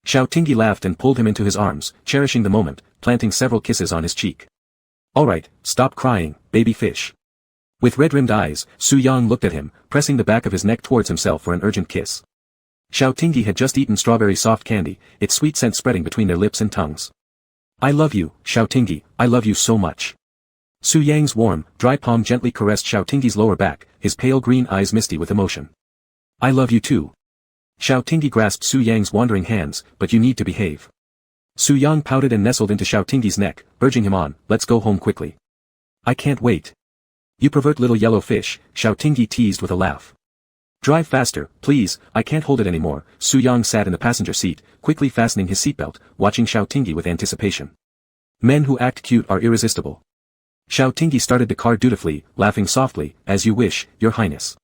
Xiao Tingyi laughed and pulled him into his arms, cherishing the moment, planting several kisses on his cheek. All right, stop crying, baby fish. With red-rimmed eyes, Su Yang looked at him, pressing the back of his neck towards himself for an urgent kiss. Xiao Tingyi had just eaten strawberry soft candy, its sweet scent spreading between their lips and tongues. I love you, Xiao Tingyi, I love you so much. Su Yang's warm, dry palm gently caressed Xiao Tingyi's lower back, his pale green eyes misty with emotion. I love you too. Xiao Tingyi grasped Su Yang's wandering hands, but you need to behave. Su Yang pouted and nestled into Xiao Tingyi's neck, urging him on, let's go home quickly. I can't wait. You pervert little yellow fish, Xiao Tingyi teased with a laugh. Drive faster, please, I can't hold it anymore. Su Yang sat in the passenger seat, quickly fastening his seatbelt, watching Xiao Tingyi with anticipation. Men who act cute are irresistible. Xiao Tingyi started the car dutifully, laughing softly, as you wish, your highness.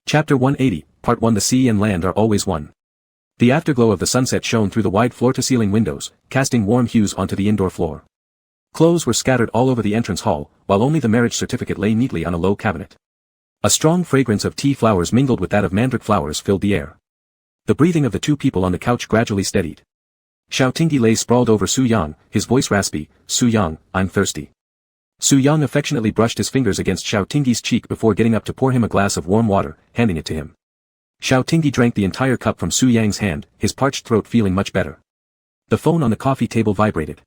Chapter 180, Part 1. The sea and land are always one. The afterglow of the sunset shone through the wide floor-to-ceiling windows, casting warm hues onto the indoor floor. Clothes were scattered all over the entrance hall, while only the marriage certificate lay neatly on a low cabinet. A strong fragrance of tea flowers mingled with that of mandrake flowers filled the air. The breathing of the 2 people on the couch gradually steadied. Xiao Tingyi lay sprawled over Su Yang, his voice raspy, Su Yang, I'm thirsty. Su Yang affectionately brushed his fingers against Xiao Tingyi's cheek before getting up to pour him a glass of warm water, handing it to him. Xiao Tingyi drank the entire cup from Su Yang's hand, his parched throat feeling much better. The phone on the coffee table vibrated.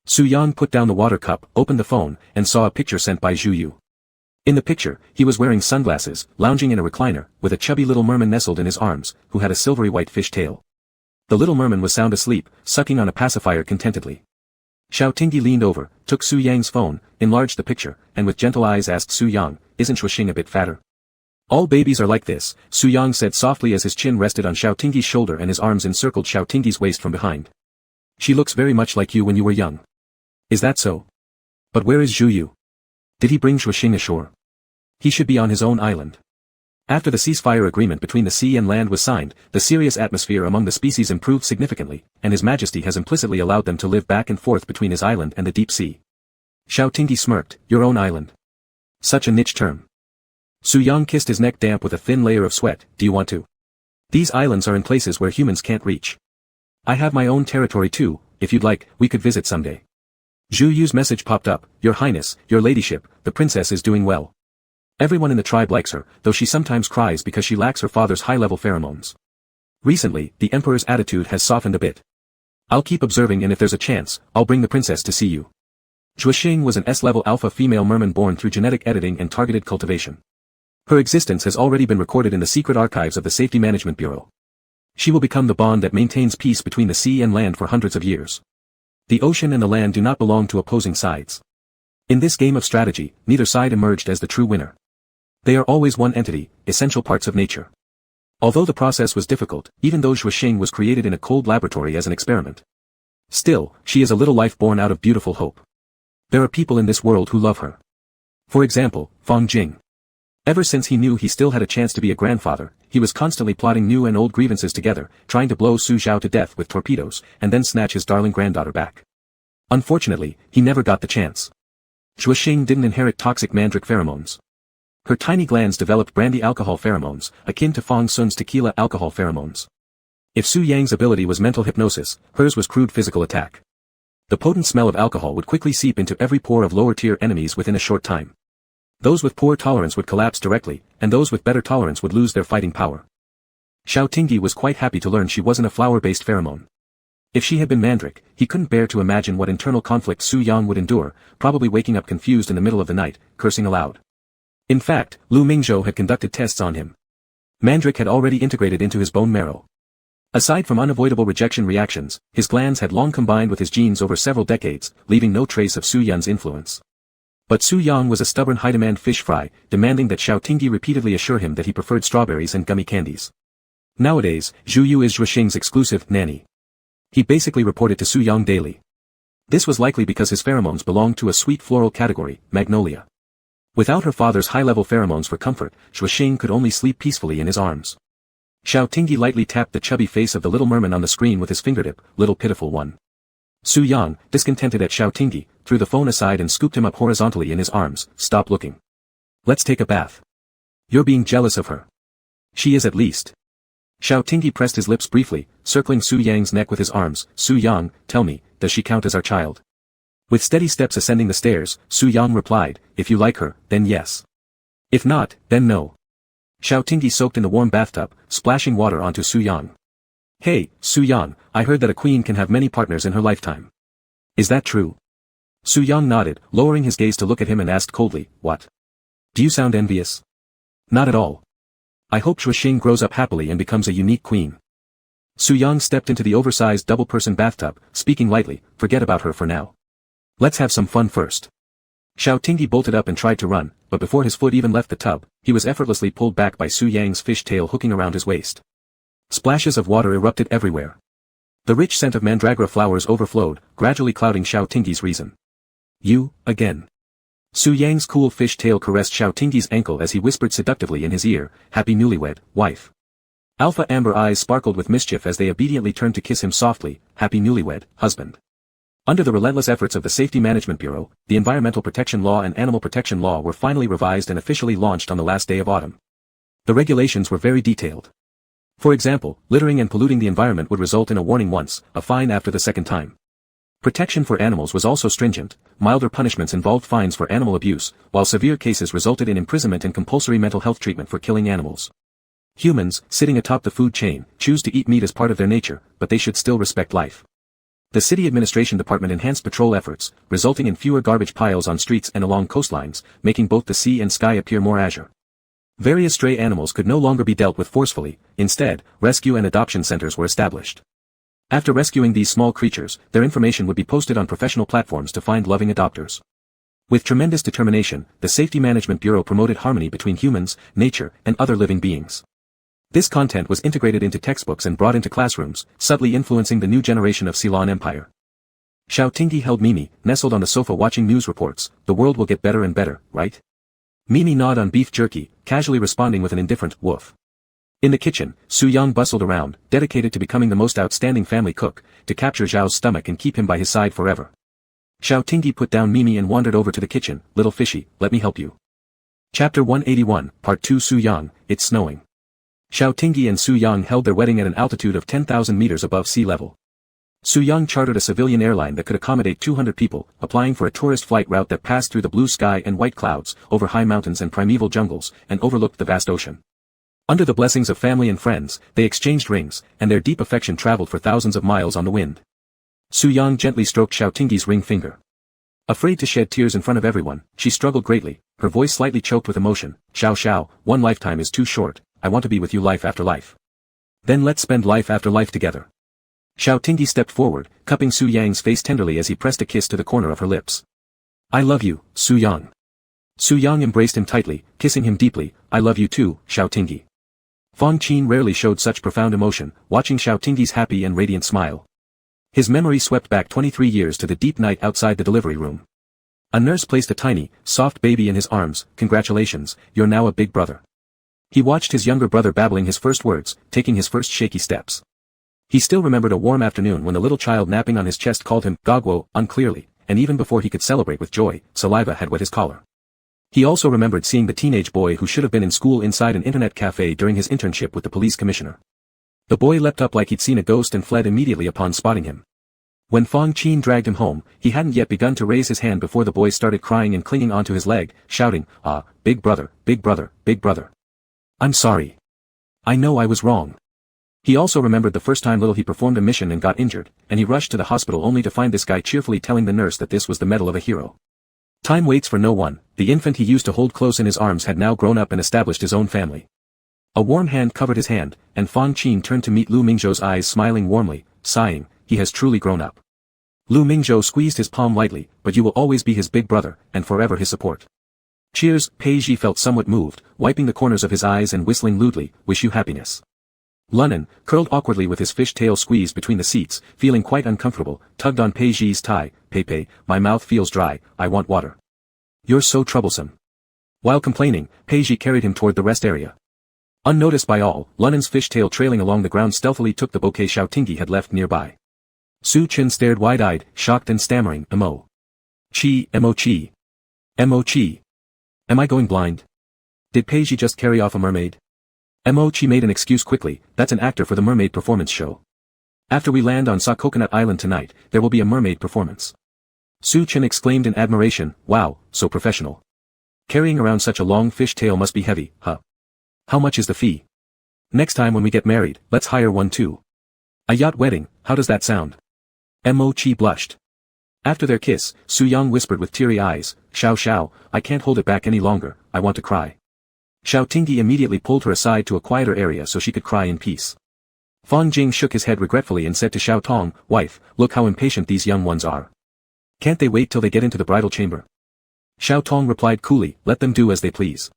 Su Yang put down the water cup, opened the phone, and saw a picture sent by Zhu Yu. In the picture, he was wearing sunglasses, lounging in a recliner, with a chubby little merman nestled in his arms, who had a silvery white fish tail. The little merman was sound asleep, sucking on a pacifier contentedly. Xiao Tingyi leaned over, took Su Yang's phone, enlarged the picture, and with gentle eyes asked Su Yang, isn't Shuxing a bit fatter? All babies are like this, Su Yang said softly as his chin rested on Xiao Tingyi's shoulder and his arms encircled Xiao Tingyi's waist from behind. She looks very much like you when you were young. Is that so? But where is Zhu Yu? Did he bring Shuxing ashore? He should be on his own island. After the ceasefire agreement between the sea and land was signed, the serious atmosphere among the species improved significantly, and His Majesty has implicitly allowed them to live back and forth between his island and the deep sea. Xiao Tingyi smirked, your own island. Such a niche term. Su Yang kissed his neck damp with a thin layer of sweat, do you want to? These islands are in places where humans can't reach. I have my own territory too, if you'd like, we could visit someday. Zhu Yu's message popped up, Your Highness, Your Ladyship, the princess is doing well. Everyone in the tribe likes her, though she sometimes cries because she lacks her father's high-level pheromones. Recently, the emperor's attitude has softened a bit. I'll keep observing and if there's a chance, I'll bring the princess to see you. Shuxing was an S-level alpha female merman born through genetic editing and targeted cultivation. Her existence has already been recorded in the secret archives of the Safety Management Bureau. She will become the bond that maintains peace between the sea and land for hundreds of years. The ocean and the land do not belong to opposing sides. In this game of strategy, neither side emerged as the true winner. They are always one entity, essential parts of nature. Although the process was difficult, even though Shuxing was created in a cold laboratory as an experiment. Still, she is a little life born out of beautiful hope. There are people in this world who love her. For example, Fang Jing. Ever since he knew he still had a chance to be a grandfather, he was constantly plotting new and old grievances together, trying to blow Su Zhao to death with torpedoes, and then snatch his darling granddaughter back. Unfortunately, he never got the chance. Shuxing didn't inherit toxic mandrake pheromones. Her tiny glands developed brandy alcohol pheromones, akin to Fang Sun's tequila alcohol pheromones. If Su Yang's ability was mental hypnosis, hers was crude physical attack. The potent smell of alcohol would quickly seep into every pore of lower-tier enemies within a short time. Those with poor tolerance would collapse directly, and those with better tolerance would lose their fighting power. Xiao Tingyi was quite happy to learn she wasn't a flower-based pheromone. If she had been mandrake, he couldn't bear to imagine what internal conflict Su Yang would endure, probably waking up confused in the middle of the night, cursing aloud. In fact, Lu Mingzhou had conducted tests on him. Mandrake had already integrated into his bone marrow. Aside from unavoidable rejection reactions, his glands had long combined with his genes over several decades, leaving no trace of Su Yan's influence. But Su Yang was a stubborn high-demand fish fry, demanding that Xiao Tingyi repeatedly assure him that he preferred strawberries and gummy candies. Nowadays, Zhu Yu is Zhuxing's exclusive nanny. He basically reported to Su Yang daily. This was likely because his pheromones belonged to a sweet floral category, magnolia. Without her father's high-level pheromones for comfort, Zhuxing could only sleep peacefully in his arms. Xiao Tingyi lightly tapped the chubby face of the little merman on the screen with his fingertip, little pitiful one. Su Yang, discontented at Xiao Tingyi, threw the phone aside and scooped him up horizontally in his arms. Stop looking. Let's take a bath. You're being jealous of her. She is at least. Xiao Tingyi pressed his lips briefly, circling Su Yang's neck with his arms. Su Yang, tell me, does she count as our child? With steady steps ascending the stairs, Su Yang replied, if you like her, then yes. If not, then no. Xiao Tingyi soaked in the warm bathtub, splashing water onto Su Yang. Hey, Su Yang, I heard that a queen can have many partners in her lifetime. Is that true? Su Yang nodded, lowering his gaze to look at him and asked coldly, what? Do you sound envious? Not at all. I hope Zhuxing grows up happily and becomes a unique queen. Su Yang stepped into the oversized double-person bathtub, speaking lightly, forget about her for now. Let's have some fun first. Xiao Tingyi bolted up and tried to run, but before his foot even left the tub, he was effortlessly pulled back by Su Yang's fish tail hooking around his waist. Splashes of water erupted everywhere. The rich scent of mandragora flowers overflowed, gradually clouding Xiao Tingyi's reason. You, again. Su Yang's cool fish tail caressed Xiao Tingyi's ankle as he whispered seductively in his ear, happy newlywed, wife. Alpha amber eyes sparkled with mischief as they obediently turned to kiss him softly, happy newlywed, husband. Under the relentless efforts of the Safety Management Bureau, the Environmental Protection Law and Animal Protection Law were finally revised and officially launched on the last day of autumn. The regulations were very detailed. For example, littering and polluting the environment would result in a warning once, a fine after the second time. Protection for animals was also stringent. Milder punishments involved fines for animal abuse, while severe cases resulted in imprisonment and compulsory mental health treatment for killing animals. Humans, sitting atop the food chain, choose to eat meat as part of their nature, but they should still respect life. The city administration department enhanced patrol efforts, resulting in fewer garbage piles on streets and along coastlines, making both the sea and sky appear more azure. Various stray animals could no longer be dealt with forcefully. Instead, rescue and adoption centers were established. After rescuing these small creatures, their information would be posted on professional platforms to find loving adopters. With tremendous determination, the Safety Management Bureau promoted harmony between humans, nature, and other living beings. This content was integrated into textbooks and brought into classrooms, subtly influencing the new generation of Ceylon Empire. Xiao Tingyi held Mimi, nestled on the sofa watching news reports. The world will get better and better, right? Mimi gnawed on beef jerky, casually responding with an indifferent woof. In the kitchen, Su Yang bustled around, dedicated to becoming the most outstanding family cook, to capture Zhao's stomach and keep him by his side forever. Xiao Tingyi put down Mimi and wandered over to the kitchen. Little fishy, let me help you. Chapter 181, Part 2. Su Yang, it's snowing. Xiao Tingyi and Su Yang held their wedding at an altitude of 10,000 meters above sea level. Su Yang chartered a civilian airline that could accommodate 200 people, applying for a tourist flight route that passed through the blue sky and white clouds, over high mountains and primeval jungles, and overlooked the vast ocean. Under the blessings of family and friends, they exchanged rings, and their deep affection traveled for thousands of miles on the wind. Su Yang gently stroked Xiao Tingyi's ring finger. Afraid to shed tears in front of everyone, she struggled greatly, her voice slightly choked with emotion. Xiao, one lifetime is too short, I want to be with you life after life. Then let's spend life after life together. Xiao Tingyi stepped forward, cupping Su Yang's face tenderly as he pressed a kiss to the corner of her lips. I love you, Su Yang. Su Yang embraced him tightly, kissing him deeply. I love you too, Xiao Tingyi. Fang Qin rarely showed such profound emotion, watching Xiao Tingyi's happy and radiant smile. His memory swept back 23 years to the deep night outside the delivery room. A nurse placed a tiny, soft baby in his arms. Congratulations, you're now a big brother. He watched his younger brother babbling his first words, taking his first shaky steps. He still remembered a warm afternoon when the little child napping on his chest called him Gogwo unclearly, and even before he could celebrate with joy, saliva had wet his collar. He also remembered seeing the teenage boy who should have been in school inside an internet cafe during his internship with the police commissioner. The boy leapt up like he'd seen a ghost and fled immediately upon spotting him. When Fang Qin dragged him home, he hadn't yet begun to raise his hand before the boy started crying and clinging onto his leg, shouting, "Ah, big brother, big brother, big brother. I'm sorry. I know I was wrong. He also remembered the first time he performed a mission and got injured, and he rushed to the hospital only to find this guy cheerfully telling the nurse that this was the medal of a hero. Time waits for no one. The infant he used to hold close in his arms had now grown up and established his own family. A warm hand covered his hand, and Fang Qin turned to meet Lu Mingzhou's eyes smiling warmly, sighing, he has truly grown up. Lu Mingzhou squeezed his palm lightly, but you will always be his big brother, and forever his support. Cheers. Pei Ji felt somewhat moved, wiping the corners of his eyes and whistling lewdly, wish you happiness. Lunnan, curled awkwardly with his fish tail squeezed between the seats, feeling quite uncomfortable, tugged on Pei Ji's tie, Pei, my mouth feels dry, I want water. You're so troublesome. While complaining, Pei Ji carried him toward the rest area. Unnoticed by all, Lunnan's fish tail trailing along the ground stealthily took the bouquet Xiao Tingyi had left nearby. Su Chen stared wide-eyed, shocked and stammering, Mo. Chi. Am I going blind? Did Pei Ji just carry off a mermaid? Mo Chi made an excuse quickly, that's an actor for the mermaid performance show. After we land on Sa Coconut Island tonight, there will be a mermaid performance. Su Chen exclaimed in admiration, wow, so professional. Carrying around such a long fish tail must be heavy, huh? How much is the fee? Next time when we get married, let's hire one too. A yacht wedding, how does that sound? Mo Chi blushed. After their kiss, Su Yang whispered with teary eyes, Xiao, I can't hold it back any longer, I want to cry. Xiao Tingyi immediately pulled her aside to a quieter area so she could cry in peace. Fang Jing shook his head regretfully and said to Xiao Tong, wife, look how impatient these young ones are. Can't they wait till they get into the bridal chamber? Xiao Tong replied coolly, let them do as they please.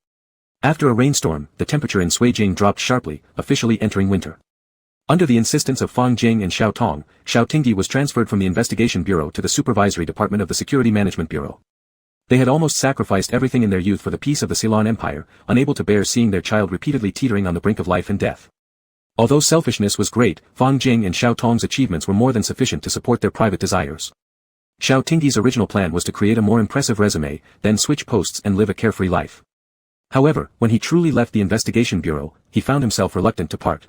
After a rainstorm, the temperature in Suijing dropped sharply, officially entering winter. Under the insistence of Fang Jing and Xiao Tong, Xiao Tingyi was transferred from the Investigation Bureau to the Supervisory Department of the Security Management Bureau. They had almost sacrificed everything in their youth for the peace of the Ceylon Empire, unable to bear seeing their child repeatedly teetering on the brink of life and death. Although selfishness was great, Fang Jing and Xiao Tong's achievements were more than sufficient to support their private desires. Xiao Tingyi's original plan was to create a more impressive resume, then switch posts and live a carefree life. However, when he truly left the Investigation Bureau, he found himself reluctant to part.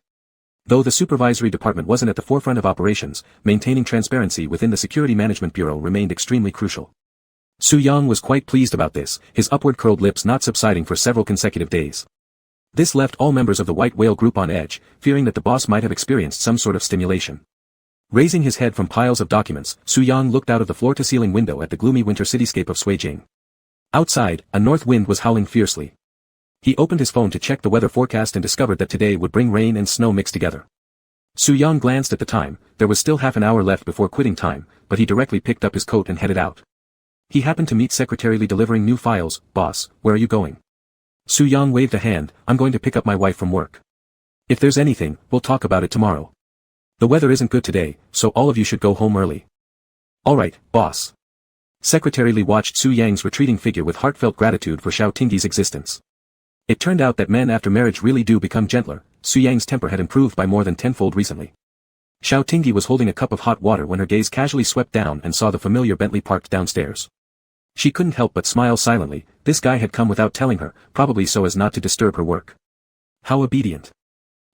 Though the Supervisory Department wasn't at the forefront of operations, maintaining transparency within the Security Management Bureau remained extremely crucial. Su Yang was quite pleased about this, his upward curled lips not subsiding for several consecutive days. This left all members of the White Whale Group on edge, fearing that the boss might have experienced some sort of stimulation. Raising his head from piles of documents, Su Yang looked out of the floor-to-ceiling window at the gloomy winter cityscape of Suijing. Outside, a north wind was howling fiercely. He opened his phone to check the weather forecast and discovered that today would bring rain and snow mixed together. Su Yang glanced at the time, there was still half an hour left before quitting time, but he directly picked up his coat and headed out. He happened to meet secretarially delivering new files, boss, where are you going? Su Yang waved a hand, I'm going to pick up my wife from work. If there's anything, we'll talk about it tomorrow. The weather isn't good today, so all of you should go home early. Alright, boss. Secretary Li watched Su Yang's retreating figure with heartfelt gratitude for Xiao Tingyi's existence. It turned out that men after marriage really do become gentler. Su Yang's temper had improved by more than tenfold recently. Xiao Tingyi was holding a cup of hot water when her gaze casually swept down and saw the familiar Bentley parked downstairs. She couldn't help but smile silently, this guy had come without telling her, probably so as not to disturb her work. How obedient.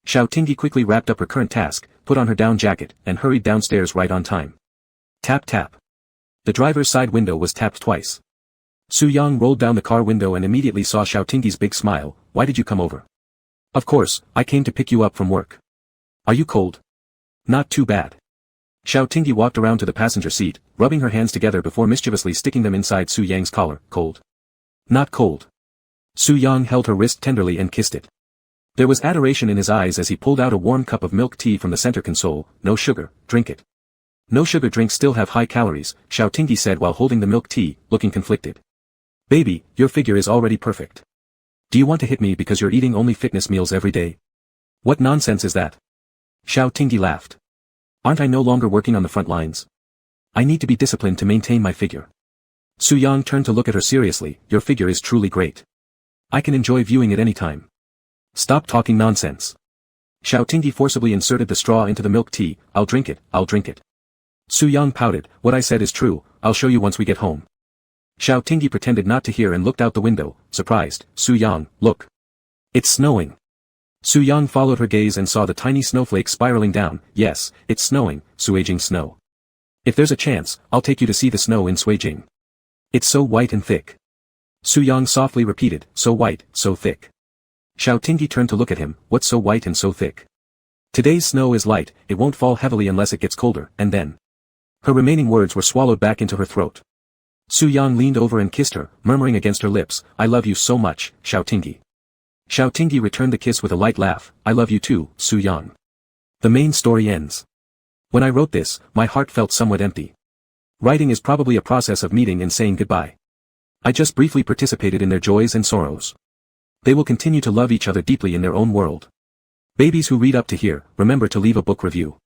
Xiao Tingyi quickly wrapped up her current task, put on her down jacket, and hurried downstairs right on time. Tap tap. The driver's side window was tapped twice. Su Yang rolled down the car window and immediately saw Xiao Tingyi's big smile, why did you come over? Of course, I came to pick you up from work. Are you cold? Not too bad. Xiao Tingyi walked around to the passenger seat, rubbing her hands together before mischievously sticking them inside Su Yang's collar, cold. Not cold. Su Yang held her wrist tenderly and kissed it. There was adoration in his eyes as he pulled out a warm cup of milk tea from the center console, no sugar, drink it. No sugar drinks still have high calories, Xiao Tingyi said while holding the milk tea, looking conflicted. Baby, your figure is already perfect. Do you want to hit me because you're eating only fitness meals every day? What nonsense is that? Xiao Tingyi laughed. Aren't I no longer working on the front lines? I need to be disciplined to maintain my figure. Su Yang turned to look at her seriously, your figure is truly great. I can enjoy viewing it any time. Stop talking nonsense. Xiao Tingyi forcibly inserted the straw into the milk tea, I'll drink it, I'll drink it. Su Yang pouted, what I said is true, I'll show you once we get home. Xiao Tingyi pretended not to hear and looked out the window, surprised, Su Yang, look. It's snowing. Su Yang followed her gaze and saw the tiny snowflakes spiraling down, yes, it's snowing, Suijing snow. If there's a chance, I'll take you to see the snow in Suijing. It's so white and thick. Su Yang softly repeated, so white, so thick. Xiao Tingyi turned to look at him, what's so white and so thick? Today's snow is light, it won't fall heavily unless it gets colder, and then. Her remaining words were swallowed back into her throat. Su-yang leaned over and kissed her, murmuring against her lips, I love you so much, Xiaotingi. Xiaotingi returned the kiss with a light laugh, I love you too, Su-yang. The main story ends. When I wrote this, my heart felt somewhat empty. Writing is probably a process of meeting and saying goodbye. I just briefly participated in their joys and sorrows. They will continue to love each other deeply in their own world. Babies who read up to here, remember to leave a book review.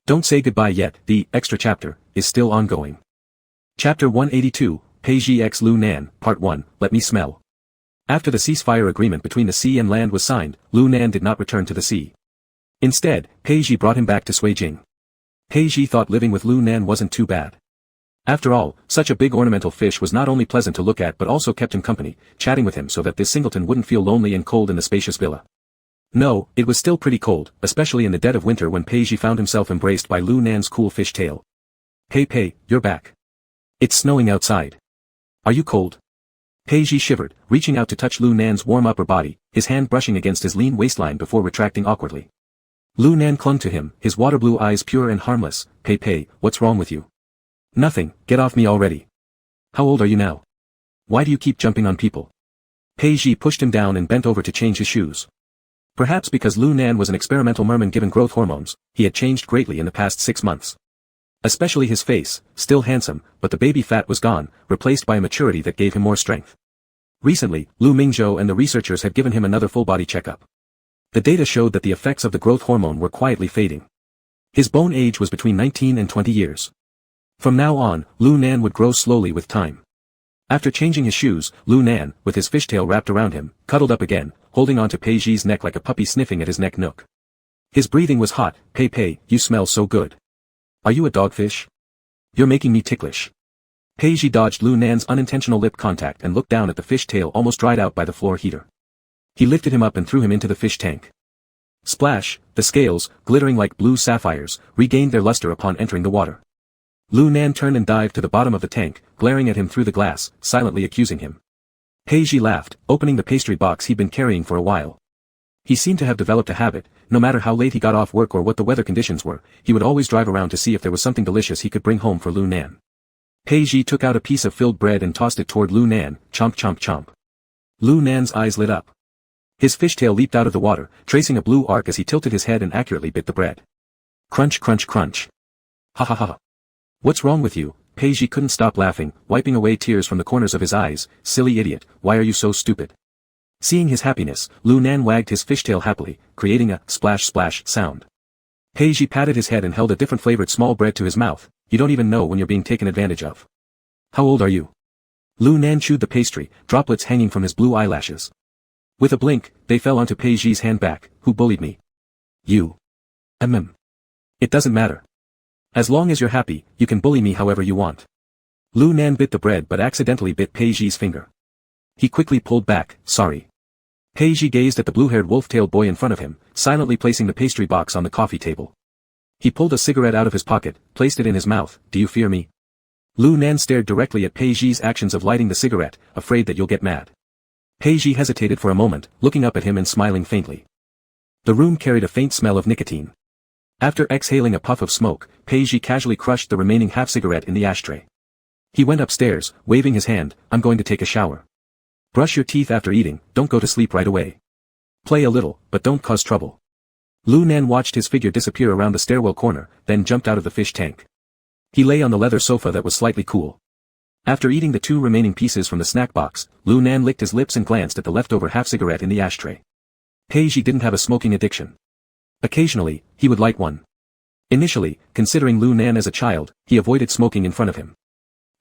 Don't say goodbye yet, the extra chapter is still ongoing. Chapter 182, Peiji x Lu Nan, Part 1, Let Me Smell. After the ceasefire agreement between the sea and land was signed, Lu Nan did not return to the sea. Instead, Peiji brought him back to Suijing. Peiji thought living with Lu Nan wasn't too bad. After all, such a big ornamental fish was not only pleasant to look at but also kept him company, chatting with him so that this singleton wouldn't feel lonely and cold in the spacious villa. No, it was still pretty cold, especially in the dead of winter when Peiji found himself embraced by Lu Nan's cool fish tail. Hey Pei, you're back. It's snowing outside. Are you cold? Peiji shivered, reaching out to touch Lu Nan's warm upper body, his hand brushing against his lean waistline before retracting awkwardly. Lu Nan clung to him, his water blue eyes pure and harmless. Pei, what's wrong with you? Nothing, get off me already. How old are you now? Why do you keep jumping on people? Peiji pushed him down and bent over to change his shoes. Perhaps because Lu Nan was an experimental merman given growth hormones, he had changed greatly in the past 6 months. Especially his face, still handsome, but the baby fat was gone, replaced by a maturity that gave him more strength. Recently, Lu Mingzhou and the researchers had given him another full-body checkup. The data showed that the effects of the growth hormone were quietly fading. His bone age was between 19 and 20 years. From now on, Lu Nan would grow slowly with time. After changing his shoes, Lu Nan, with his fishtail wrapped around him, cuddled up again, holding onto Peiji's neck like a puppy sniffing at his neck nook. His breathing was hot. Pei, you smell so good. Are you a dogfish? You're making me ticklish. Peiji dodged Lu Nan's unintentional lip contact and looked down at the fish tail almost dried out by the floor heater. He lifted him up and threw him into the fish tank. Splash, the scales, glittering like blue sapphires, regained their luster upon entering the water. Lu Nan turned and dived to the bottom of the tank, glaring at him through the glass, silently accusing him. Peiji laughed, opening the pastry box he'd been carrying for a while. He seemed to have developed a habit, no matter how late he got off work or what the weather conditions were, he would always drive around to see if there was something delicious he could bring home for Lu Nan. Peiji took out a piece of filled bread and tossed it toward Lu Nan, chomp chomp chomp. Lu Nan's eyes lit up. His fishtail leaped out of the water, tracing a blue arc as he tilted his head and accurately bit the bread. Crunch crunch crunch. Ha ha ha. What's wrong with you? Peiji couldn't stop laughing, wiping away tears from the corners of his eyes. Silly idiot, why are you so stupid? Seeing his happiness, Lu Nan wagged his fishtail happily, creating a splash splash sound. Peiji patted his head and held a different flavored small bread to his mouth. You don't even know when you're being taken advantage of. How old are you? Lu Nan chewed the pastry, droplets hanging from his blue eyelashes. With a blink, they fell onto Peiji's hand back. Who bullied me? You. It doesn't matter. As long as you're happy, you can bully me however you want. Lu Nan bit the bread but accidentally bit Peiji's finger. He quickly pulled back, sorry. Peiji gazed at the blue-haired wolf-tailed boy in front of him, silently placing the pastry box on the coffee table. He pulled a cigarette out of his pocket, placed it in his mouth. Do you fear me? Lu Nan stared directly at Peiji's actions of lighting the cigarette, afraid that you'll get mad. Peiji hesitated for a moment, looking up at him and smiling faintly. The room carried a faint smell of nicotine. After exhaling a puff of smoke, Peiji casually crushed the remaining half-cigarette in the ashtray. He went upstairs, waving his hand, I'm going to take a shower. Brush your teeth after eating, don't go to sleep right away. Play a little, but don't cause trouble. Lu Nan watched his figure disappear around the stairwell corner, then jumped out of the fish tank. He lay on the leather sofa that was slightly cool. After eating the 2 remaining pieces from the snack box, Lu Nan licked his lips and glanced at the leftover half-cigarette in the ashtray. Peiji didn't have a smoking addiction. Occasionally, he would light one. Initially, considering Lu Nan as a child, he avoided smoking in front of him.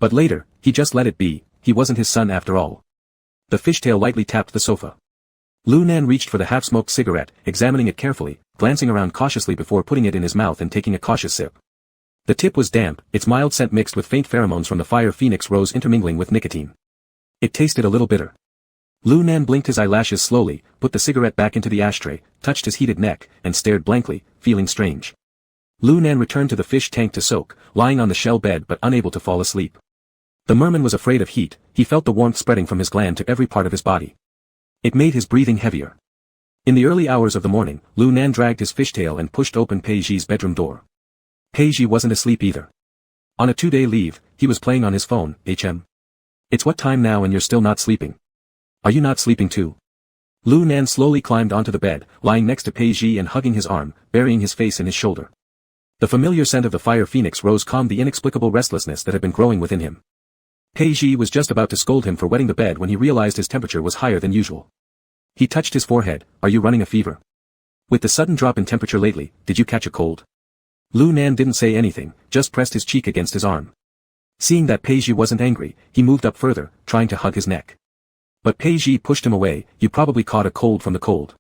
But later, he just let it be, he wasn't his son after all. The fishtail lightly tapped the sofa. Lu Nan reached for the half-smoked cigarette, examining it carefully, glancing around cautiously before putting it in his mouth and taking a cautious sip. The tip was damp, its mild scent mixed with faint pheromones from the fire phoenix rose intermingling with nicotine. It tasted a little bitter. Lu Nan blinked his eyelashes slowly, put the cigarette back into the ashtray, touched his heated neck, and stared blankly, feeling strange. Lu Nan returned to the fish tank to soak, lying on the shell bed but unable to fall asleep. The merman was afraid of heat, he felt the warmth spreading from his gland to every part of his body. It made his breathing heavier. In the early hours of the morning, Lu Nan dragged his fishtail and pushed open Pei Zhi's bedroom door. Pei Zhi wasn't asleep either. On a 2-day leave, he was playing on his phone. It's what time now and you're still not sleeping? Are you not sleeping too? Lu Nan slowly climbed onto the bed, lying next to Pei Zhi and hugging his arm, burying his face in his shoulder. The familiar scent of the fire phoenix rose calmed the inexplicable restlessness that had been growing within him. Pei Zhi was just about to scold him for wetting the bed when he realized his temperature was higher than usual. He touched his forehead. Are you running a fever? With the sudden drop in temperature lately, did you catch a cold? Lu Nan didn't say anything, just pressed his cheek against his arm. Seeing that Pei Zhi wasn't angry, he moved up further, trying to hug his neck. But Pei Zhi pushed him away. You probably caught a cold from the cold.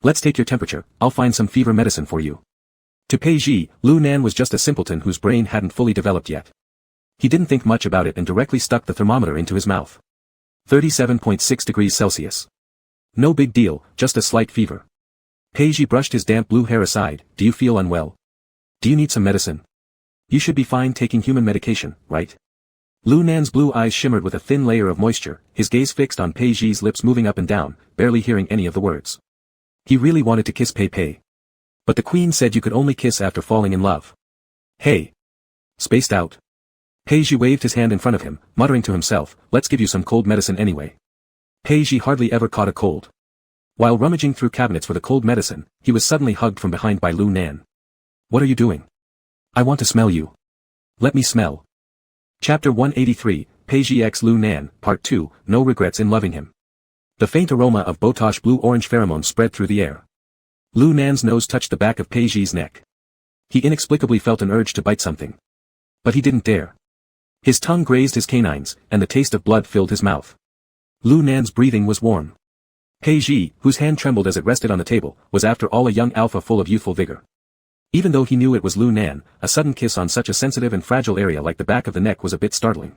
Let's take your temperature, I'll find some fever medicine for you. To Pei Zhi, Lu Nan was just a simpleton whose brain hadn't fully developed yet. He didn't think much about it and directly stuck the thermometer into his mouth. 37.6 degrees Celsius. No big deal, just a slight fever. Pei Zhi brushed his damp blue hair aside. Do you feel unwell? Do you need some medicine? You should be fine taking human medication, right? Lu Nan's blue eyes shimmered with a thin layer of moisture, his gaze fixed on Pei Zhi's lips moving up and down, barely hearing any of the words. He really wanted to kiss Pei Pei. But the queen said you could only kiss after falling in love. Hey! Spaced out. Pei Zhi waved his hand in front of him, muttering to himself, let's give you some cold medicine anyway. Pei Zhi hardly ever caught a cold. While rummaging through cabinets for the cold medicine, he was suddenly hugged from behind by Lu Nan. What are you doing? I want to smell you. Let me smell. Chapter 183, Pei Zhi x Lu Nan, Part 2, No Regrets in Loving Him. The faint aroma of Botosh blue-orange pheromones spread through the air. Lu Nan's nose touched the back of Pei Zhi's neck. He inexplicably felt an urge to bite something. But he didn't dare. His tongue grazed his canines, and the taste of blood filled his mouth. Lu Nan's breathing was warm. Pei Zhi, whose hand trembled as it rested on the table, was after all a young alpha full of youthful vigor. Even though he knew it was Lu Nan, a sudden kiss on such a sensitive and fragile area like the back of the neck was a bit startling.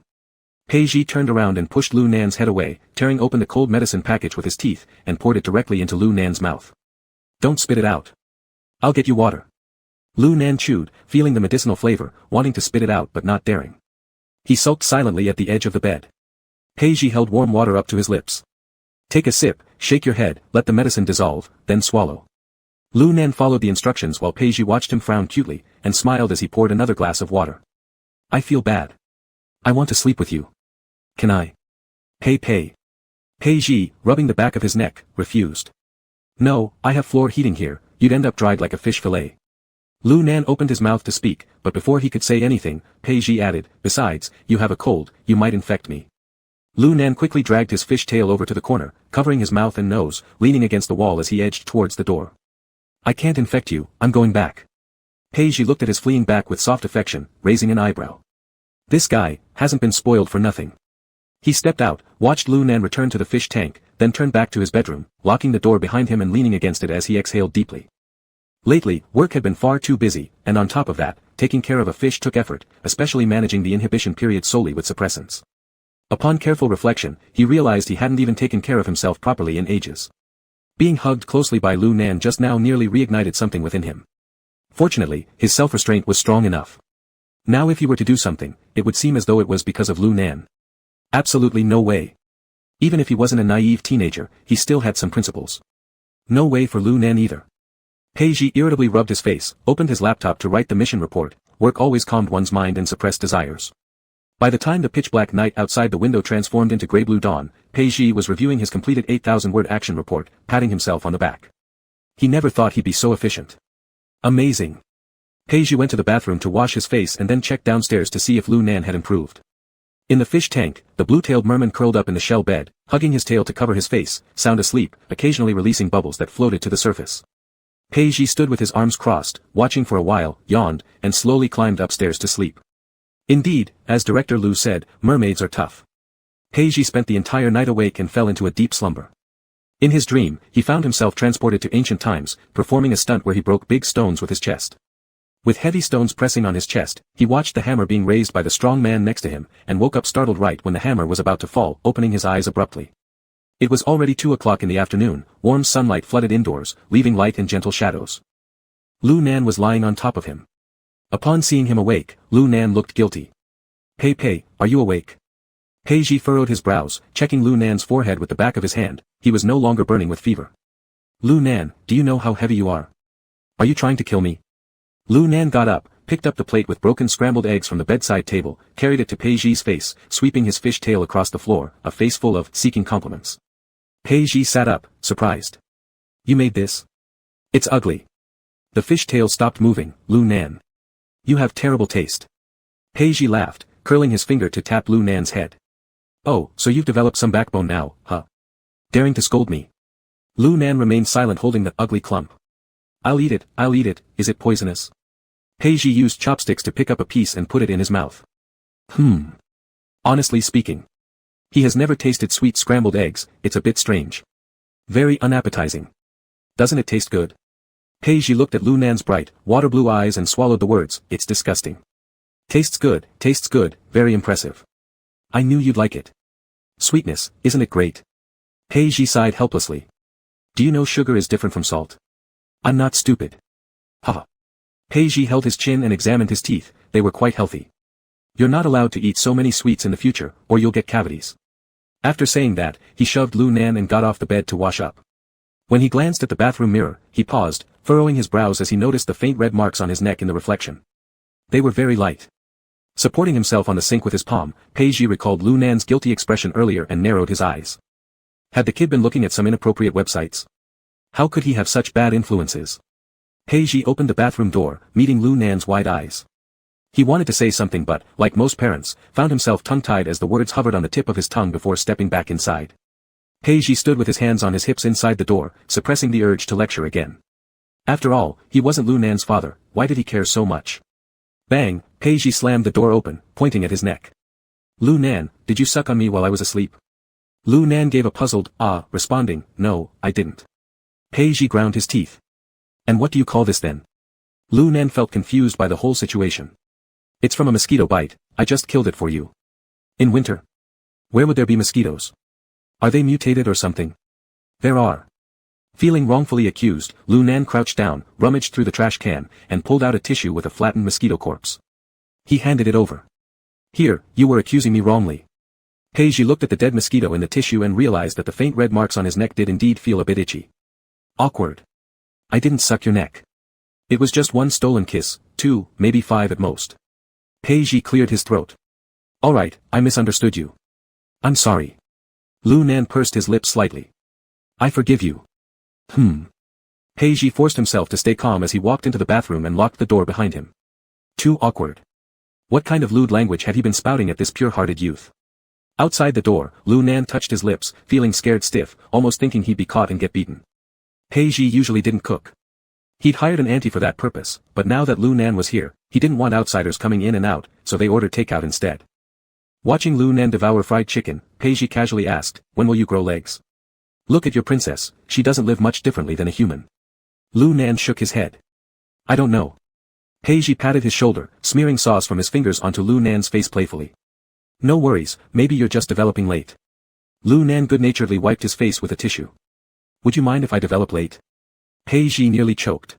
Pei Zhi turned around and pushed Lu Nan's head away, tearing open the cold medicine package with his teeth, and poured it directly into Lu Nan's mouth. Don't spit it out. I'll get you water. Lu Nan chewed, feeling the medicinal flavor, wanting to spit it out but not daring. He sulked silently at the edge of the bed. Pei Zhi held warm water up to his lips. Take a sip, shake your head, let the medicine dissolve, then swallow. Lu Nan followed the instructions while Pei Zhi watched him frown cutely, and smiled as he poured another glass of water. I feel bad. I want to sleep with you. Can I? Pei Pei. Pei Zhi, rubbing the back of his neck, refused. No, I have floor heating here, you'd end up dried like a fish fillet. Lu Nan opened his mouth to speak, but before he could say anything, Pei Zhi added, besides, you have a cold, you might infect me. Lu Nan quickly dragged his fish tail over to the corner, covering his mouth and nose, leaning against the wall as he edged towards the door. I can't infect you, I'm going back. Pei Zhi looked at his fleeing back with soft affection, raising an eyebrow. This guy hasn't been spoiled for nothing. He stepped out, watched Lu Nan return to the fish tank, then turned back to his bedroom, locking the door behind him and leaning against it as he exhaled deeply. Lately, work had been far too busy, and on top of that, taking care of a fish took effort, especially managing the inhibition period solely with suppressants. Upon careful reflection, he realized he hadn't even taken care of himself properly in ages. Being hugged closely by Lu Nan just now nearly reignited something within him. Fortunately, his self-restraint was strong enough. Now if he were to do something, it would seem as though it was because of Lu Nan. Absolutely no way. Even if he wasn't a naive teenager, he still had some principles. No way for Lu Nan either. Pei Zhi irritably rubbed his face, opened his laptop to write the mission report. Work always calmed one's mind and suppressed desires. By the time the pitch-black night outside the window transformed into grey-blue dawn, Pei Zhi was reviewing his completed 8,000-word action report, patting himself on the back. He never thought he'd be so efficient. Amazing. Pei Zhi went to the bathroom to wash his face and then checked downstairs to see if Lu Nan had improved. In the fish tank, the blue-tailed merman curled up in the shell bed, hugging his tail to cover his face, sound asleep, occasionally releasing bubbles that floated to the surface. Pei Zhi stood with his arms crossed, watching for a while, yawned, and slowly climbed upstairs to sleep. Indeed, as Director Lu said, mermaids are tough. Pei Zhi spent the entire night awake and fell into a deep slumber. In his dream, he found himself transported to ancient times, performing a stunt where he broke big stones with his chest. With heavy stones pressing on his chest, he watched the hammer being raised by the strong man next to him, and woke up startled right when the hammer was about to fall, opening his eyes abruptly. It was already 2 o'clock in the afternoon, warm sunlight flooded indoors, leaving light and gentle shadows. Lu Nan was lying on top of him. Upon seeing him awake, Lu Nan looked guilty. Pei Pei, are you awake? Pei Zhi furrowed his brows, checking Lu Nan's forehead with the back of his hand. He was no longer burning with fever. Lu Nan, do you know how heavy you are? Are you trying to kill me? Lu Nan got up, picked up the plate with broken scrambled eggs from the bedside table, carried it to Pei Ji's face, sweeping his fish tail across the floor, a face full of seeking compliments. Pei Ji sat up, surprised. You made this? It's ugly. The fish tail stopped moving. Lu Nan. You have terrible taste. Pei Ji laughed, curling his finger to tap Lu Nan's head. Oh, so you've developed some backbone now, huh? Daring to scold me. Lu Nan remained silent holding the ugly clump. I'll eat it, is it poisonous? Pei Ji used chopsticks to pick up a piece and put it in his mouth. Honestly speaking. He has never tasted sweet scrambled eggs, it's a bit strange. Very unappetizing. Doesn't it taste good? Pei Ji looked at Lu Nan's bright, water blue eyes and swallowed the words, it's disgusting. Tastes good, very impressive. I knew you'd like it. Sweetness, isn't it great? Pei Ji sighed helplessly. Do you know sugar is different from salt? I'm not stupid. Haha. Pei Ji held his chin and examined his teeth, they were quite healthy. You're not allowed to eat so many sweets in the future, or you'll get cavities. After saying that, he shoved Lu Nan and got off the bed to wash up. When he glanced at the bathroom mirror, he paused, furrowing his brows as he noticed the faint red marks on his neck in the reflection. They were very light. Supporting himself on the sink with his palm, Pei Ji recalled Lu Nan's guilty expression earlier and narrowed his eyes. Had the kid been looking at some inappropriate websites? How could he have such bad influences? Pei Ji opened the bathroom door, meeting Lu Nan's wide eyes. He wanted to say something but, like most parents, found himself tongue-tied as the words hovered on the tip of his tongue before stepping back inside. Pei Ji stood with his hands on his hips inside the door, suppressing the urge to lecture again. After all, he wasn't Lu Nan's father, why did he care so much? Bang, Pei Ji slammed the door open, pointing at his neck. Lu Nan, did you suck on me while I was asleep? Lu Nan gave a puzzled, responding, no, I didn't. Pei Ji ground his teeth. And what do you call this then? Lu Nan felt confused by the whole situation. It's from a mosquito bite, I just killed it for you. In winter? Where would there be mosquitoes? Are they mutated or something? There are. Feeling wrongfully accused, Lu Nan crouched down, rummaged through the trash can, and pulled out a tissue with a flattened mosquito corpse. He handed it over. Here, you were accusing me wrongly. Pei Ji looked at the dead mosquito in the tissue and realized that the faint red marks on his neck did indeed feel a bit itchy. Awkward. I didn't suck your neck. It was just one stolen kiss, 2, maybe 5 at most. Pei Ji cleared his throat. Alright, I misunderstood you. I'm sorry. Lu Nan pursed his lips slightly. I forgive you. Pei Ji forced himself to stay calm as he walked into the bathroom and locked the door behind him. Too awkward. What kind of lewd language had he been spouting at this pure-hearted youth? Outside the door, Lu Nan touched his lips, feeling scared stiff, almost thinking he'd be caught and get beaten. Pei Ji usually didn't cook. He'd hired an auntie for that purpose, but now that Lu Nan was here, he didn't want outsiders coming in and out, so they ordered takeout instead. Watching Lu Nan devour fried chicken, Pei Ji casually asked, when will you grow legs? Look at your princess, she doesn't live much differently than a human. Lu Nan shook his head. I don't know. Pei Ji patted his shoulder, smearing sauce from his fingers onto Lu Nan's face playfully. No worries, maybe you're just developing late. Lu Nan good-naturedly wiped his face with a tissue. Would you mind if I develop late? Pei Ji nearly choked.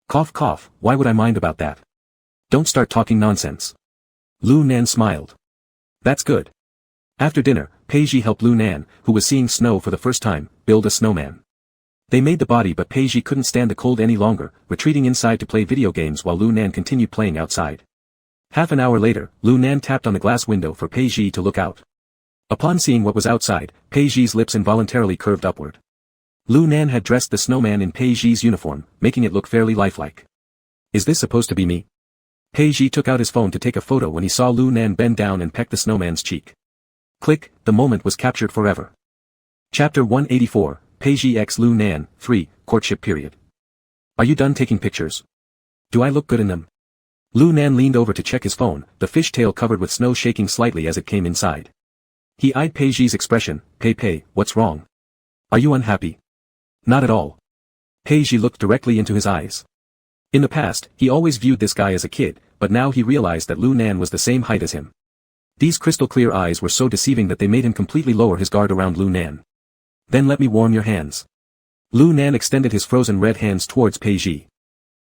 Cough cough, why would I mind about that? Don't start talking nonsense. Lu Nan smiled. That's good. After dinner, Pei Ji helped Lu Nan, who was seeing snow for the first time, build a snowman. They made the body but Pei Ji couldn't stand the cold any longer, retreating inside to play video games while Lu Nan continued playing outside. Half an hour later, Lu Nan tapped on the glass window for Pei Ji to look out. Upon seeing what was outside, Pei Ji's lips involuntarily curved upward. Lu Nan had dressed the snowman in Pei Ji's uniform, making it look fairly lifelike. Is this supposed to be me? Pei Ji took out his phone to take a photo when he saw Lu Nan bend down and peck the snowman's cheek. Click, the moment was captured forever. Chapter 184, Pei Ji x Lu Nan, 3, Courtship Period. Are you done taking pictures? Do I look good in them? Lu Nan leaned over to check his phone, the fish tail covered with snow shaking slightly as it came inside. He eyed Pei Ji's expression. Pei, what's wrong? Are you unhappy? Not at all. Pei Ji looked directly into his eyes. In the past, he always viewed this guy as a kid, but now he realized that Lu Nan was the same height as him. These crystal-clear eyes were so deceiving that they made him completely lower his guard around Lu Nan. Then let me warm your hands. Lu Nan extended his frozen red hands towards Pei Ji.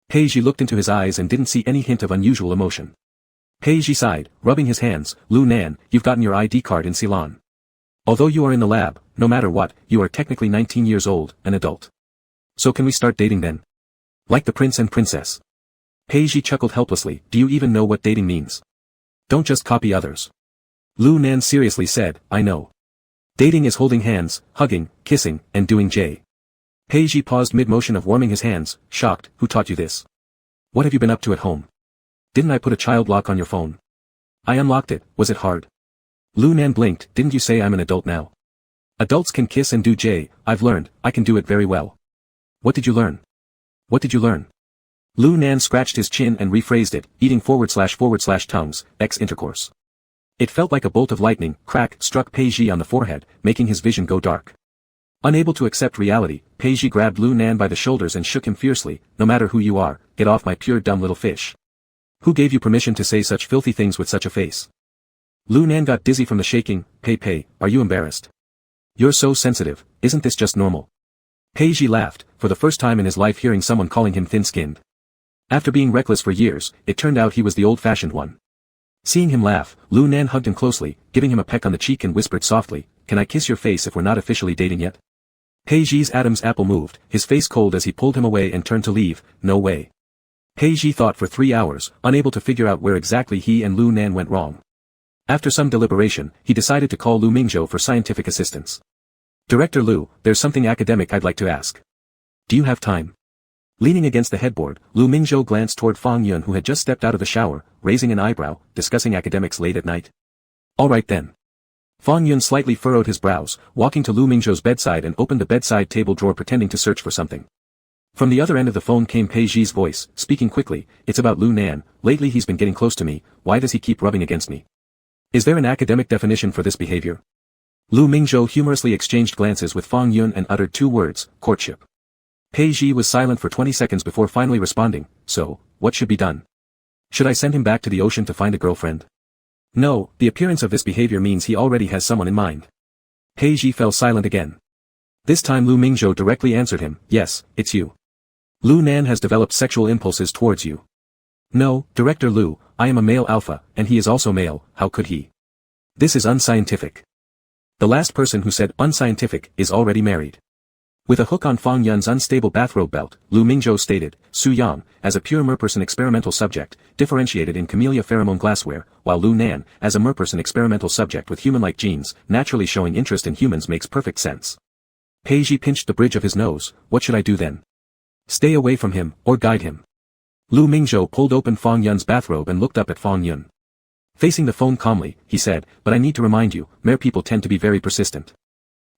Pei Ji looked into his eyes and didn't see any hint of unusual emotion. Pei Ji sighed, rubbing his hands. Lu Nan, you've gotten your ID card in Ceylon. Although you are in the lab, no matter what, you are technically 19 years old, an adult. So can we start dating then? Like the prince and princess. Peiji chuckled helplessly, do you even know what dating means? Don't just copy others. Lu Nan seriously said, I know. Dating is holding hands, hugging, kissing, and doing J. Peiji paused mid-motion of warming his hands, shocked, who taught you this? What have you been up to at home? Didn't I put a child lock on your phone? I unlocked it, was it hard? Lu Nan blinked, didn't you say I'm an adult now? Adults can kiss and do J, I've learned, I can do it very well. What did you learn? What did you learn? Lu Nan scratched his chin and rephrased it, eating / tongues, intercourse. It felt like a bolt of lightning, crack, struck Peiji on the forehead, making his vision go dark. Unable to accept reality, Peiji grabbed Lu Nan by the shoulders and shook him fiercely, no matter who you are, get off my pure dumb little fish. Who gave you permission to say such filthy things with such a face? Lu Nan got dizzy from the shaking, Pei, are you embarrassed? You're so sensitive, isn't this just normal? Peiji laughed, for the first time in his life hearing someone calling him thin-skinned. After being reckless for years, it turned out he was the old-fashioned one. Seeing him laugh, Lu Nan hugged him closely, giving him a peck on the cheek and whispered softly, can I kiss your face if we're not officially dating yet? Peiji's Adam's apple moved, his face cold as he pulled him away and turned to leave, no way. Peiji thought for 3 hours, unable to figure out where exactly he and Lu Nan went wrong. After some deliberation, he decided to call Lu Mingzhou for scientific assistance. Director Lu, there's something academic I'd like to ask. Do you have time? Leaning against the headboard, Lu Mingzhou glanced toward Fang Yun who had just stepped out of the shower, raising an eyebrow, discussing academics late at night. All right then. Fang Yun slightly furrowed his brows, walking to Lu Mingzhou's bedside and opened the bedside table drawer pretending to search for something. From the other end of the phone came Peiji's voice, speaking quickly, it's about Lu Nan, lately he's been getting close to me, why does he keep rubbing against me? Is there an academic definition for this behavior? Lu Mingzhou humorously exchanged glances with Fang Yun and uttered 2 words, courtship. Peiji was silent for 20 seconds before finally responding, so, what should be done? Should I send him back to the ocean to find a girlfriend? No, the appearance of this behavior means he already has someone in mind. Peiji fell silent again. This time Lu Mingzhou directly answered him, yes, it's you. Lu Nan has developed sexual impulses towards you. No, Director Lu, I am a male alpha, and he is also male, how could he? This is unscientific. The last person who said unscientific is already married. With a hook on Fang Yun's unstable bathrobe belt, Lu Mingzhou stated, Su Yang, as a pure merperson experimental subject, differentiated in camellia pheromone glassware, while Lu Nan, as a merperson experimental subject with human-like genes, naturally showing interest in humans makes perfect sense. Peiji pinched the bridge of his nose, what should I do then? Stay away from him, or guide him. Lu Mingzhou pulled open Fang Yun's bathrobe and looked up at Fang Yun. Facing the phone calmly, he said, but I need to remind you, mere people tend to be very persistent.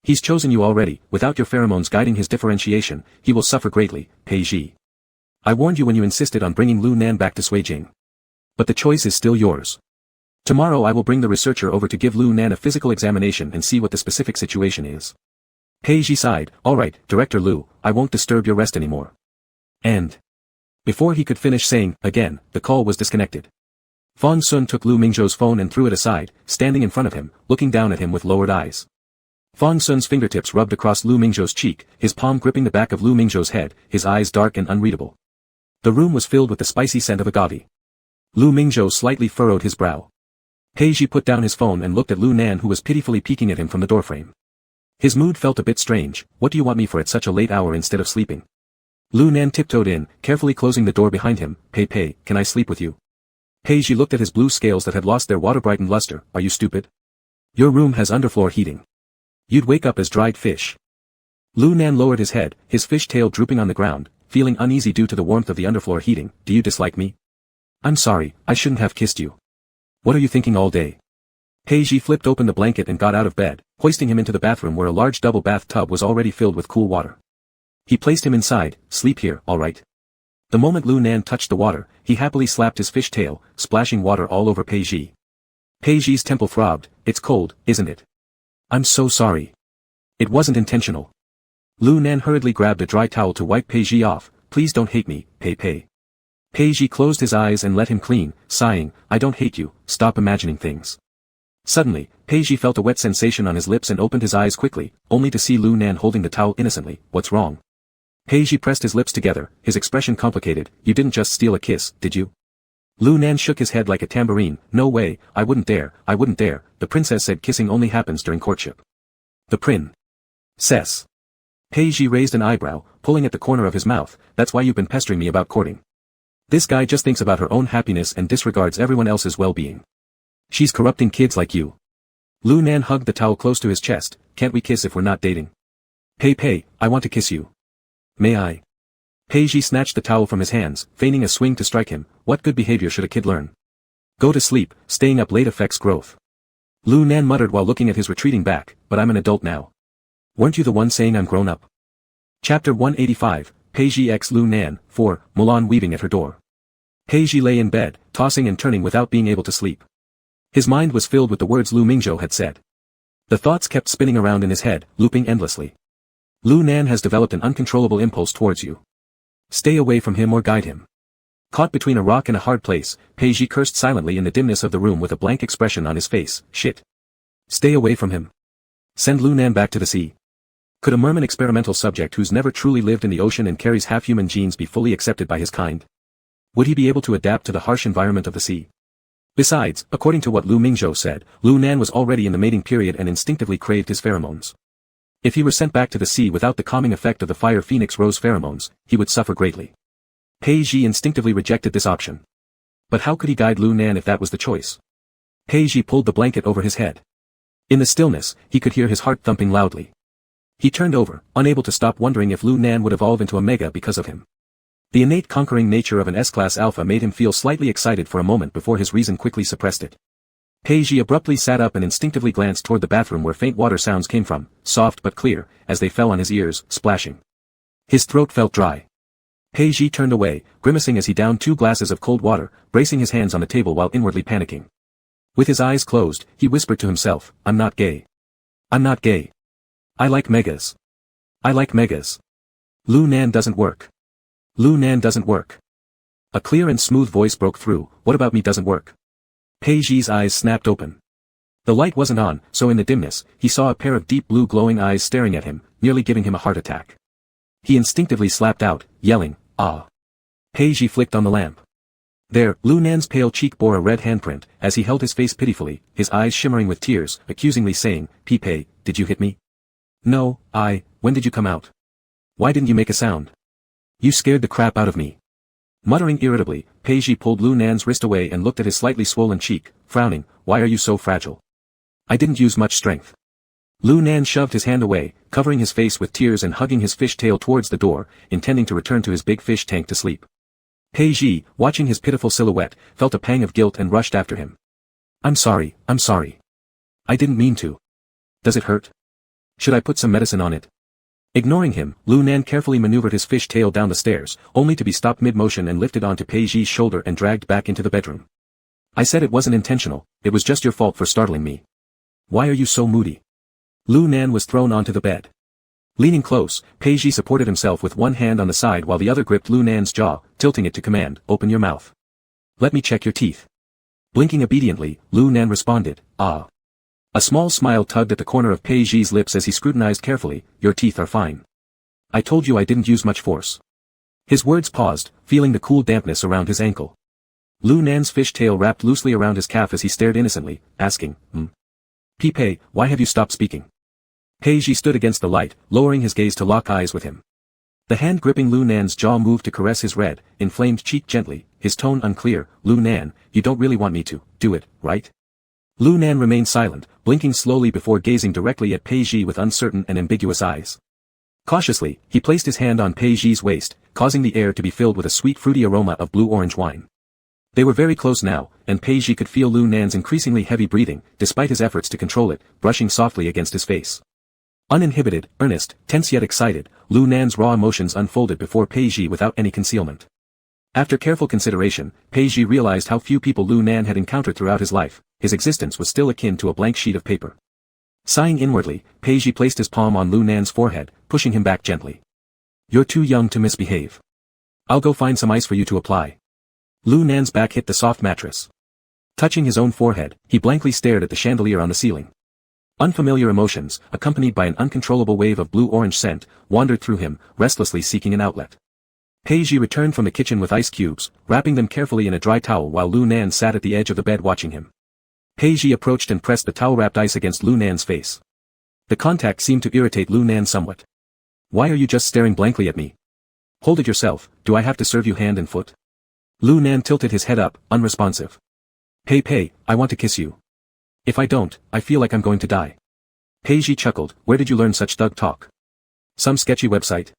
He's chosen you already, without your pheromones guiding his differentiation, he will suffer greatly, Peiji. I warned you when you insisted on bringing Lu Nan back to Suijing. But the choice is still yours. Tomorrow I will bring the researcher over to give Lu Nan a physical examination and see what the specific situation is. Peiji sighed, alright, Director Lu, I won't disturb your rest anymore. And before he could finish saying, again, the call was disconnected. Fang Sun took Lu Mingzhou's phone and threw it aside, standing in front of him, looking down at him with lowered eyes. Fang Sun's fingertips rubbed across Lu Mingzhou's cheek, his palm gripping the back of Lu Mingzhou's head, his eyes dark and unreadable. The room was filled with the spicy scent of agave. Lu Mingzhou slightly furrowed his brow. Peiji put down his phone and looked at Lu Nan who was pitifully peeking at him from the doorframe. His mood felt a bit strange, what do you want me for at such a late hour instead of sleeping? Lu Nan tiptoed in, carefully closing the door behind him, Pei, can I sleep with you? Peiji looked at his blue scales that had lost their water-brightened luster, are you stupid? Your room has underfloor heating. You'd wake up as dried fish. Lu Nan lowered his head, his fish tail drooping on the ground, feeling uneasy due to the warmth of the underfloor heating, do you dislike me? I'm sorry, I shouldn't have kissed you. What are you thinking all day? Peiji flipped open the blanket and got out of bed, hoisting him into the bathroom where a large double bath tub was already filled with cool water. He placed him inside, sleep here, alright. The moment Lu Nan touched the water, he happily slapped his fish tail, splashing water all over Peiji. Peiji's temple throbbed, it's cold, isn't it? I'm so sorry. It wasn't intentional. Lu Nan hurriedly grabbed a dry towel to wipe Peiji off, please don't hate me, Pei. Peiji closed his eyes and let him clean, sighing, I don't hate you, stop imagining things. Suddenly, Peiji felt a wet sensation on his lips and opened his eyes quickly, only to see Lu Nan holding the towel innocently, what's wrong? Peiji pressed his lips together, his expression complicated, you didn't just steal a kiss, did you? Lu Nan shook his head like a tambourine, no way, I wouldn't dare, the princess said kissing only happens during courtship. The princess. Peiji raised an eyebrow, pulling at the corner of his mouth, that's why you've been pestering me about courting. This guy just thinks about her own happiness and disregards everyone else's well-being. She's corrupting kids like you. Lu Nan hugged the towel close to his chest. Can't we kiss if we're not dating? Pei, I want to kiss you. May I? Pei Ji snatched the towel from his hands, feigning a swing to strike him. What good behavior should a kid learn? Go to sleep, staying up late affects growth. Lu Nan muttered while looking at his retreating back, but I'm an adult now. Weren't you the one saying I'm grown up? Chapter 185, Pei Ji x Lu Nan, 4, Mulan weaving at her door. Pei Ji lay in bed, tossing and turning without being able to sleep. His mind was filled with the words Lu Mingzhou had said. The thoughts kept spinning around in his head, looping endlessly. Lu Nan has developed an uncontrollable impulse towards you. Stay away from him or guide him. Caught between a rock and a hard place, Pei Ji cursed silently in the dimness of the room with a blank expression on his face. Shit. Stay away from him. Send Lu Nan back to the sea. Could a merman experimental subject who's never truly lived in the ocean and carries half-human genes be fully accepted by his kind? Would he be able to adapt to the harsh environment of the sea? Besides, according to what Lu Mingzhou said, Lu Nan was already in the mating period and instinctively craved his pheromones. If he were sent back to the sea without the calming effect of the fire phoenix rose pheromones, he would suffer greatly. Pei Ji instinctively rejected this option. But how could he guide Lu Nan if that was the choice? Pei Ji pulled the blanket over his head. In the stillness, he could hear his heart thumping loudly. He turned over, unable to stop wondering if Lu Nan would evolve into a mega because of him. The innate conquering nature of an S-class alpha made him feel slightly excited for a moment before his reason quickly suppressed it. Pei Ji abruptly sat up and instinctively glanced toward the bathroom where faint water sounds came from, soft but clear, as they fell on his ears, splashing. His throat felt dry. Pei Ji turned away, grimacing as he downed 2 glasses of cold water, bracing his hands on the table while inwardly panicking. With his eyes closed, he whispered to himself, I'm not gay. I'm not gay. I like megas. I like megas. Lu Nan doesn't work. Lu Nan doesn't work. A clear and smooth voice broke through, what about me doesn't work? Pei Ji's eyes snapped open. The light wasn't on, so in the dimness, he saw a pair of deep blue glowing eyes staring at him, nearly giving him a heart attack. He instinctively slapped out, yelling, ah. Pei Ji flicked on the lamp. There, Lu Nan's pale cheek bore a red handprint, as he held his face pitifully, his eyes shimmering with tears, accusingly saying, Pei, did you hit me? No, when did you come out? Why didn't you make a sound? You scared the crap out of me. Muttering irritably, Pei Ji pulled Lu Nan's wrist away and looked at his slightly swollen cheek, frowning, why are you so fragile? I didn't use much strength. Lu Nan shoved his hand away, covering his face with tears and hugging his fish tail towards the door, intending to return to his big fish tank to sleep. Pei Ji, watching his pitiful silhouette, felt a pang of guilt and rushed after him. I'm sorry. I didn't mean to. Does it hurt? Should I put some medicine on it? Ignoring him, Lu Nan carefully maneuvered his fish tail down the stairs, only to be stopped mid-motion and lifted onto Pei Ji's shoulder and dragged back into the bedroom. I said it wasn't intentional, it was just your fault for startling me. Why are you so moody? Lu Nan was thrown onto the bed. Leaning close, Pei Ji supported himself with one hand on the side while the other gripped Lu Nan's jaw, tilting it to command, open your mouth. Let me check your teeth. Blinking obediently, Lu Nan responded, ah. A small smile tugged at the corner of Pei Ji's lips as he scrutinized carefully, your teeth are fine. I told you I didn't use much force. His words paused, feeling the cool dampness around his ankle. Lu Nan's fish tail wrapped loosely around his calf as he stared innocently, asking, Pei, why have you stopped speaking? Pei Ji stood against the light, lowering his gaze to lock eyes with him. The hand gripping Lu Nan's jaw moved to caress his red, inflamed cheek gently, his tone unclear, Lu Nan, you don't really want me to, do it, right? Lu Nan remained silent, blinking slowly before gazing directly at Pei Ji with uncertain and ambiguous eyes. Cautiously, he placed his hand on Pei Ji's waist, causing the air to be filled with a sweet fruity aroma of blue-orange wine. They were very close now, and Pei Ji could feel Lu Nan's increasingly heavy breathing, despite his efforts to control it, brushing softly against his face. Uninhibited, earnest, tense yet excited, Lu Nan's raw emotions unfolded before Pei Ji without any concealment. After careful consideration, Pei Ji realized how few people Lu Nan had encountered throughout his life. His existence was still akin to a blank sheet of paper. Sighing inwardly, Pei Ji placed his palm on Lu Nan's forehead, pushing him back gently. You're too young to misbehave. I'll go find some ice for you to apply. Lu Nan's back hit the soft mattress. Touching his own forehead, he blankly stared at the chandelier on the ceiling. Unfamiliar emotions, accompanied by an uncontrollable wave of blue-orange scent, wandered through him, restlessly seeking an outlet. Pei Ji returned from the kitchen with ice cubes, wrapping them carefully in a dry towel while Lu Nan sat at the edge of the bed watching him. Pei Ji approached and pressed the towel-wrapped ice against Lu Nan's face. The contact seemed to irritate Lu Nan somewhat. Why are you just staring blankly at me? Hold it yourself, do I have to serve you hand and foot? Lu Nan tilted his head up, unresponsive. Pei, I want to kiss you. If I don't, I feel like I'm going to die. Pei Ji chuckled, where did you learn such thug talk? Some sketchy website?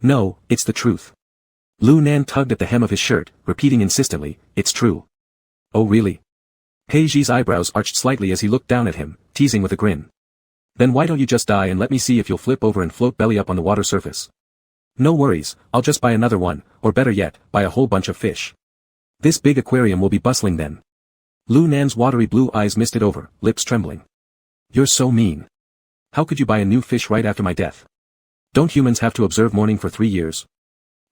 No, it's the truth. Lu Nan tugged at the hem of his shirt, repeating insistently, it's true. Oh really? Pei Ji's eyebrows arched slightly as he looked down at him, teasing with a grin. Then why don't you just die and let me see if you'll flip over and float belly up on the water surface? No worries, I'll just buy another one, or better yet, buy a whole bunch of fish. This big aquarium will be bustling then. Lu Nan's watery blue eyes misted over, lips trembling. You're so mean. How could you buy a new fish right after my death? Don't humans have to observe mourning for 3 years?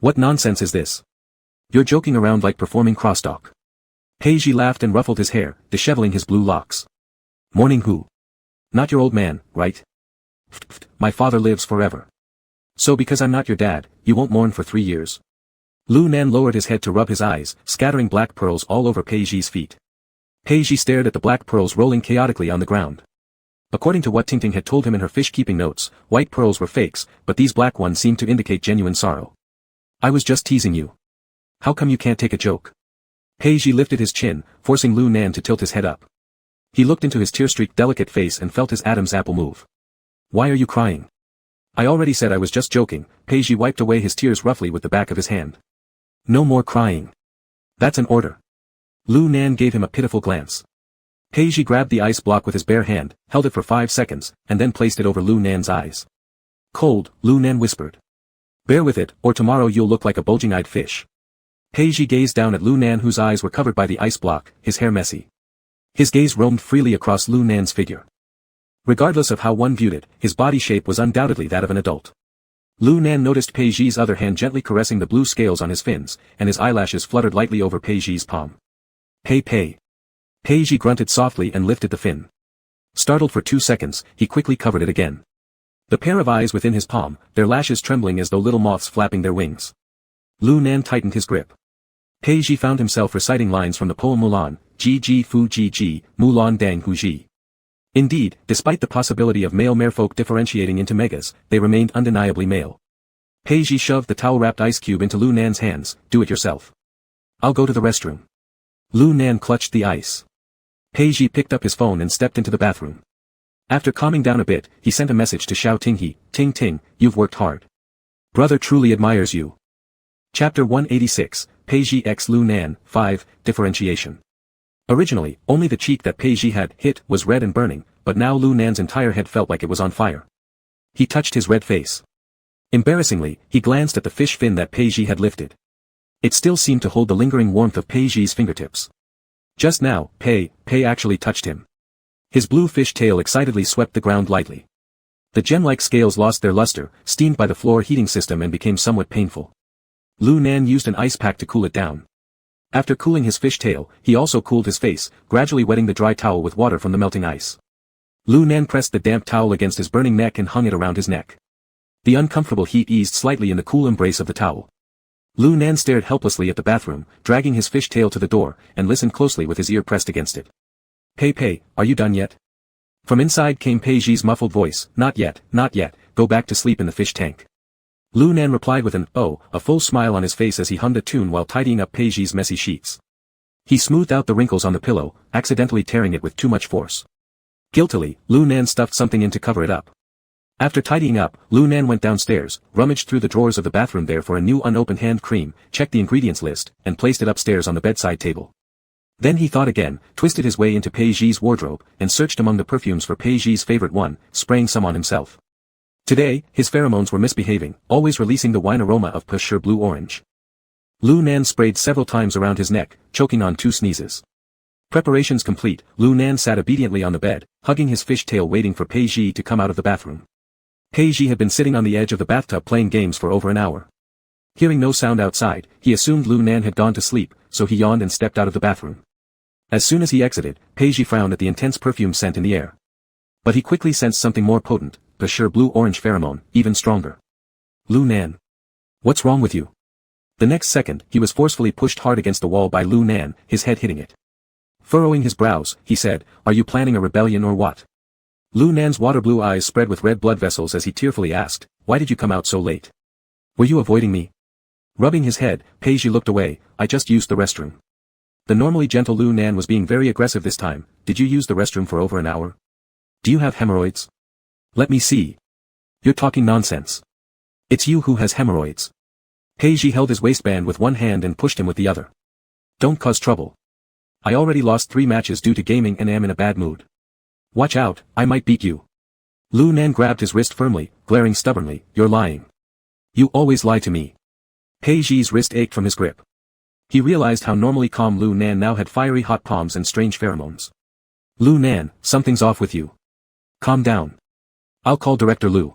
What nonsense is this? You're joking around like performing crosstalk. Pei Ji laughed and ruffled his hair, disheveling his blue locks. Mourning who? Not your old man, right? My father lives forever. So because I'm not your dad, you won't mourn for 3 years. Lu Nan lowered his head to rub his eyes, scattering black pearls all over Pei Ji's feet. Pei Ji stared at the black pearls rolling chaotically on the ground. According to what Tingting had told him in her fish-keeping notes, white pearls were fakes, but these black ones seemed to indicate genuine sorrow. I was just teasing you. How come you can't take a joke? Pei Ji lifted his chin, forcing Lu Nan to tilt his head up. He looked into his tear-streaked delicate face and felt his Adam's apple move. Why are you crying? I already said I was just joking. Pei Ji wiped away his tears roughly with the back of his hand. No more crying. That's an order. Lu Nan gave him a pitiful glance. Pei Ji grabbed the ice block with his bare hand, held it for 5 seconds, and then placed it over Lu Nan's eyes. Cold, Lu Nan whispered. Bear with it, or tomorrow you'll look like a bulging-eyed fish. Pei Ji gazed down at Lu Nan whose eyes were covered by the ice block, his hair messy. His gaze roamed freely across Lu Nan's figure. Regardless of how one viewed it, his body shape was undoubtedly that of an adult. Lu Nan noticed Pei Ji's other hand gently caressing the blue scales on his fins, and his eyelashes fluttered lightly over Pei Ji's palm. Pei. Pei Ji grunted softly and lifted the fin. Startled for 2 seconds, he quickly covered it again. The pair of eyes within his palm, their lashes trembling as though little moths flapping their wings. Lu Nan tightened his grip. Pei Ji found himself reciting lines from the poem Mulan, Ji Ji Fu Ji Ji, Mulan Dang Hu Ji. Indeed, despite the possibility of male merfolk differentiating into megas, they remained undeniably male. Pei Ji shoved the towel-wrapped ice cube into Lu Nan's hands, do it yourself. I'll go to the restroom. Lu Nan clutched the ice. Pei Ji picked up his phone and stepped into the bathroom. After calming down a bit, he sent a message to Xiao Tinghe, Ting, you've worked hard. Brother truly admires you. Chapter 186, Pei Ji x Lu Nan, 5, Differentiation. Originally, only the cheek that Pei Ji had hit was red and burning, but now Lu Nan's entire head felt like it was on fire. He touched his red face. Embarrassingly, he glanced at the fish fin that Pei Ji had lifted. It still seemed to hold the lingering warmth of Pei Ji's fingertips. Just now, Pei actually touched him. His blue fish tail excitedly swept the ground lightly. The gem-like scales lost their luster, steamed by the floor heating system and became somewhat painful. Lu Nan used an ice pack to cool it down. After cooling his fish tail, he also cooled his face, gradually wetting the dry towel with water from the melting ice. Lu Nan pressed the damp towel against his burning neck and hung it around his neck. The uncomfortable heat eased slightly in the cool embrace of the towel. Lu Nan stared helplessly at the bathroom, dragging his fish tail to the door, and listened closely with his ear pressed against it. Pei, are you done yet? From inside came Pei Ji's muffled voice, not yet, go back to sleep in the fish tank. Lu Nan replied with a full smile on his face as he hummed a tune while tidying up Pei Ji's messy sheets. He smoothed out the wrinkles on the pillow, accidentally tearing it with too much force. Guiltily, Lu Nan stuffed something in to cover it up. After tidying up, Lu Nan went downstairs, rummaged through the drawers of the bathroom there for a new unopened hand cream, checked the ingredients list, and placed it upstairs on the bedside table. Then he thought again, twisted his way into Pei Ji's wardrobe, and searched among the perfumes for Pei Ji's favorite one, spraying some on himself. Today, his pheromones were misbehaving, always releasing the wine aroma of pure blue-orange. Lu Nan sprayed several times around his neck, choking on 2 sneezes. Preparations complete, Lu Nan sat obediently on the bed, hugging his fish tail waiting for Pei Ji to come out of the bathroom. Pei Ji had been sitting on the edge of the bathtub playing games for over an hour. Hearing no sound outside, he assumed Lu Nan had gone to sleep, so he yawned and stepped out of the bathroom. As soon as he exited, Pei Ji frowned at the intense perfume scent in the air. But he quickly sensed something more potent, the sure blue-orange pheromone, even stronger. Lu Nan. What's wrong with you? The next second, he was forcefully pushed hard against the wall by Lu Nan, his head hitting it. Furrowing his brows, he said, are you planning a rebellion or what? Lu Nan's water-blue eyes spread with red blood vessels as he tearfully asked, "Why did you come out so late? Were you avoiding me?" Rubbing his head, Peiji looked away. "I just used the restroom." The normally gentle Lu Nan was being very aggressive this time. "Did you use the restroom for over an hour? Do you have hemorrhoids? Let me see. You're talking nonsense. It's you who has hemorrhoids." Peiji held his waistband with one hand and pushed him with the other. "Don't cause trouble. I already lost 3 matches due to gaming and am in a bad mood. Watch out, I might beat you." Lu Nan grabbed his wrist firmly, glaring stubbornly, "You're lying. You always lie to me." Peiji's wrist ached from his grip. He realized how normally calm Lu Nan now had fiery hot palms and strange pheromones. "Lu Nan, something's off with you. Calm down. I'll call Director Lu."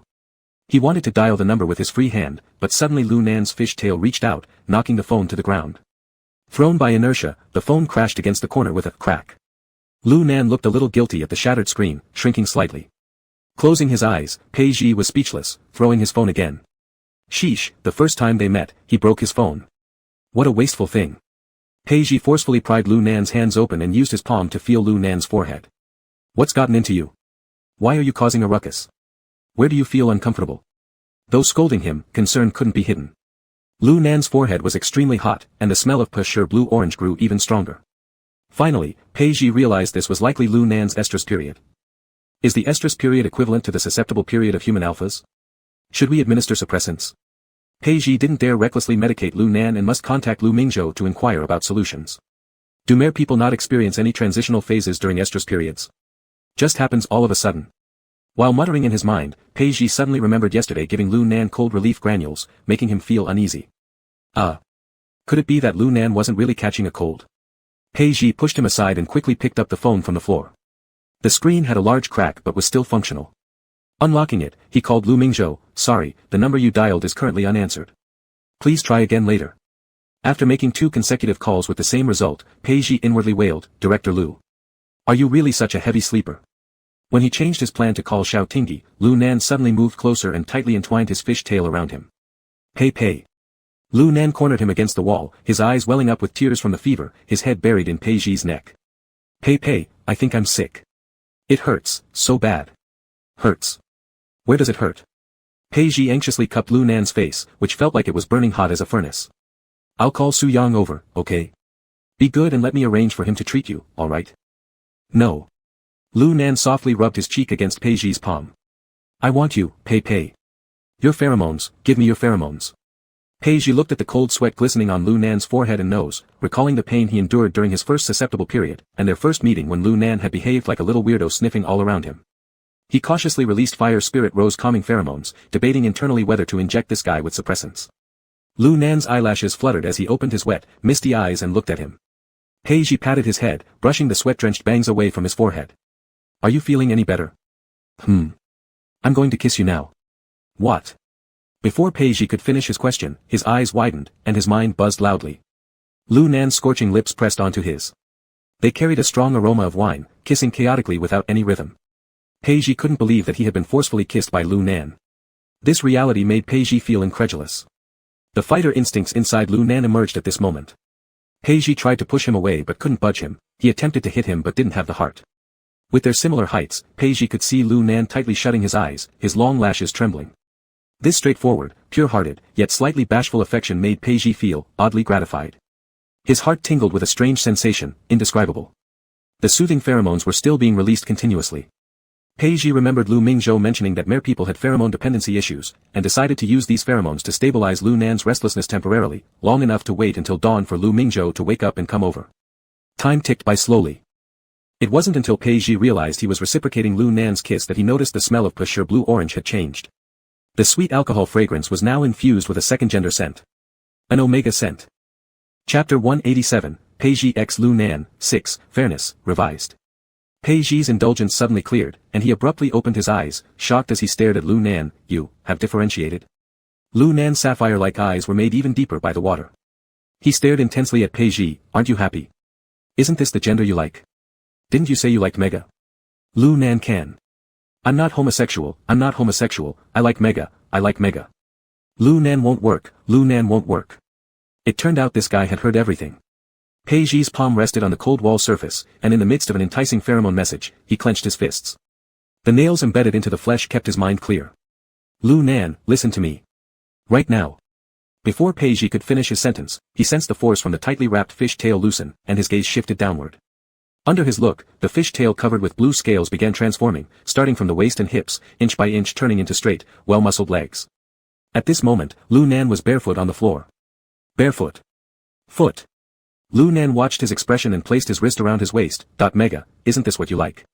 He wanted to dial the number with his free hand, but suddenly Lu Nan's fish tail reached out, knocking the phone to the ground. Thrown by inertia, the phone crashed against the corner with a crack. Lu Nan looked a little guilty at the shattered screen, shrinking slightly. Closing his eyes, Peiji was speechless, throwing his phone again. Sheesh, the first time they met, he broke his phone. What a wasteful thing. Peiji forcefully pried Lu Nan's hands open and used his palm to feel Lu Nan's forehead. "What's gotten into you? Why are you causing a ruckus? Where do you feel uncomfortable?" Though scolding him, concern couldn't be hidden. Lu Nan's forehead was extremely hot, and the smell of pure blue-orange grew even stronger. Finally, Peiji realized this was likely Lu Nan's estrus period. Is the estrus period equivalent to the susceptible period of human alphas? Should we administer suppressants? Peiji didn't dare recklessly medicate Lu Nan and must contact Lu Mingzhou to inquire about solutions. Do mer people not experience any transitional phases during estrus periods? Just happens all of a sudden. While muttering in his mind, Peiji suddenly remembered yesterday giving Lu Nan cold relief granules, making him feel uneasy. Could it be that Lu Nan wasn't really catching a cold? Peiji pushed him aside and quickly picked up the phone from the floor. The screen had a large crack but was still functional. Unlocking it, he called Lu Mingzhou. "Sorry, the number you dialed is currently unanswered. Please try again later." After making 2 consecutive calls with the same result, Peiji inwardly wailed, "Director Lu. Are you really such a heavy sleeper?" When he changed his plan to call Xiao Tingyi, Lu Nan suddenly moved closer and tightly entwined his fish tail around him. Pei. Lu Nan cornered him against the wall, his eyes welling up with tears from the fever, his head buried in Peiji's neck. Pei, I think I'm sick. It hurts, so bad. Hurts. Where does it hurt? Peiji anxiously cupped Lu Nan's face, which felt like it was burning hot as a furnace. "I'll call Su Yang over, okay? Be good and let me arrange for him to treat you, alright?" "No." Lu Nan softly rubbed his cheek against Peiji's palm. "I want you, Pei. Your pheromones, give me your pheromones." Peiji looked at the cold sweat glistening on Lu Nan's forehead and nose, recalling the pain he endured during his first susceptible period, and their first meeting when Lu Nan had behaved like a little weirdo sniffing all around him. He cautiously released Fire Spirit Rose calming pheromones, debating internally whether to inject this guy with suppressants. Lu Nan's eyelashes fluttered as he opened his wet, misty eyes and looked at him. Peiji patted his head, brushing the sweat-drenched bangs away from his forehead. "Are you feeling any better?" I'm going to kiss you now." "What?" Before Peiji could finish his question, his eyes widened, and his mind buzzed loudly. Lu Nan's scorching lips pressed onto his. They carried a strong aroma of wine, kissing chaotically without any rhythm. Peiji couldn't believe that he had been forcefully kissed by Lu Nan. This reality made Peiji feel incredulous. The fighter instincts inside Lu Nan emerged at this moment. Peiji tried to push him away but couldn't budge him, he attempted to hit him but didn't have the heart. With their similar heights, Peiji could see Lu Nan tightly shutting his eyes, his long lashes trembling. This straightforward, pure-hearted, yet slightly bashful affection made Peiji feel oddly gratified. His heart tingled with a strange sensation, indescribable. The soothing pheromones were still being released continuously. Peiji remembered Lu Mingzhou mentioning that mer people had pheromone dependency issues, and decided to use these pheromones to stabilize Lu Nan's restlessness temporarily, long enough to wait until dawn for Lu Mingzhou to wake up and come over. Time ticked by slowly. It wasn't until Peiji realized he was reciprocating Lu Nan's kiss that he noticed the smell of pure blue-orange had changed. The sweet alcohol fragrance was now infused with a second gender scent. An omega scent. Chapter 187, Peiji x Lu Nan, 6, Fairness, Revised. Peiji's indulgence suddenly cleared, and he abruptly opened his eyes, shocked as he stared at Lu Nan. "You have differentiated?" Lu Nan's sapphire-like eyes were made even deeper by the water. He stared intensely at Peiji. "Aren't you happy? Isn't this the gender you like? Didn't you say you liked mega?" Lu Nan can. I'm not homosexual, I like mega. Lu Nan won't work. It turned out this guy had heard everything. Peiji's palm rested on the cold wall surface, and in the midst of an enticing pheromone message, he clenched his fists. The nails embedded into the flesh kept his mind clear. Lu Nan, listen to me. Right now. Before Peiji could finish his sentence, he sensed the force from the tightly wrapped fish tail loosen, and his gaze shifted downward. Under his look, the fish tail covered with blue scales began transforming, starting from the waist and hips, inch by inch turning into straight, well-muscled legs. At this moment, Lu Nan was barefoot on the floor. Barefoot. Foot. Lu Nan watched his expression and placed his wrist around his waist. Mega, isn't this what you like?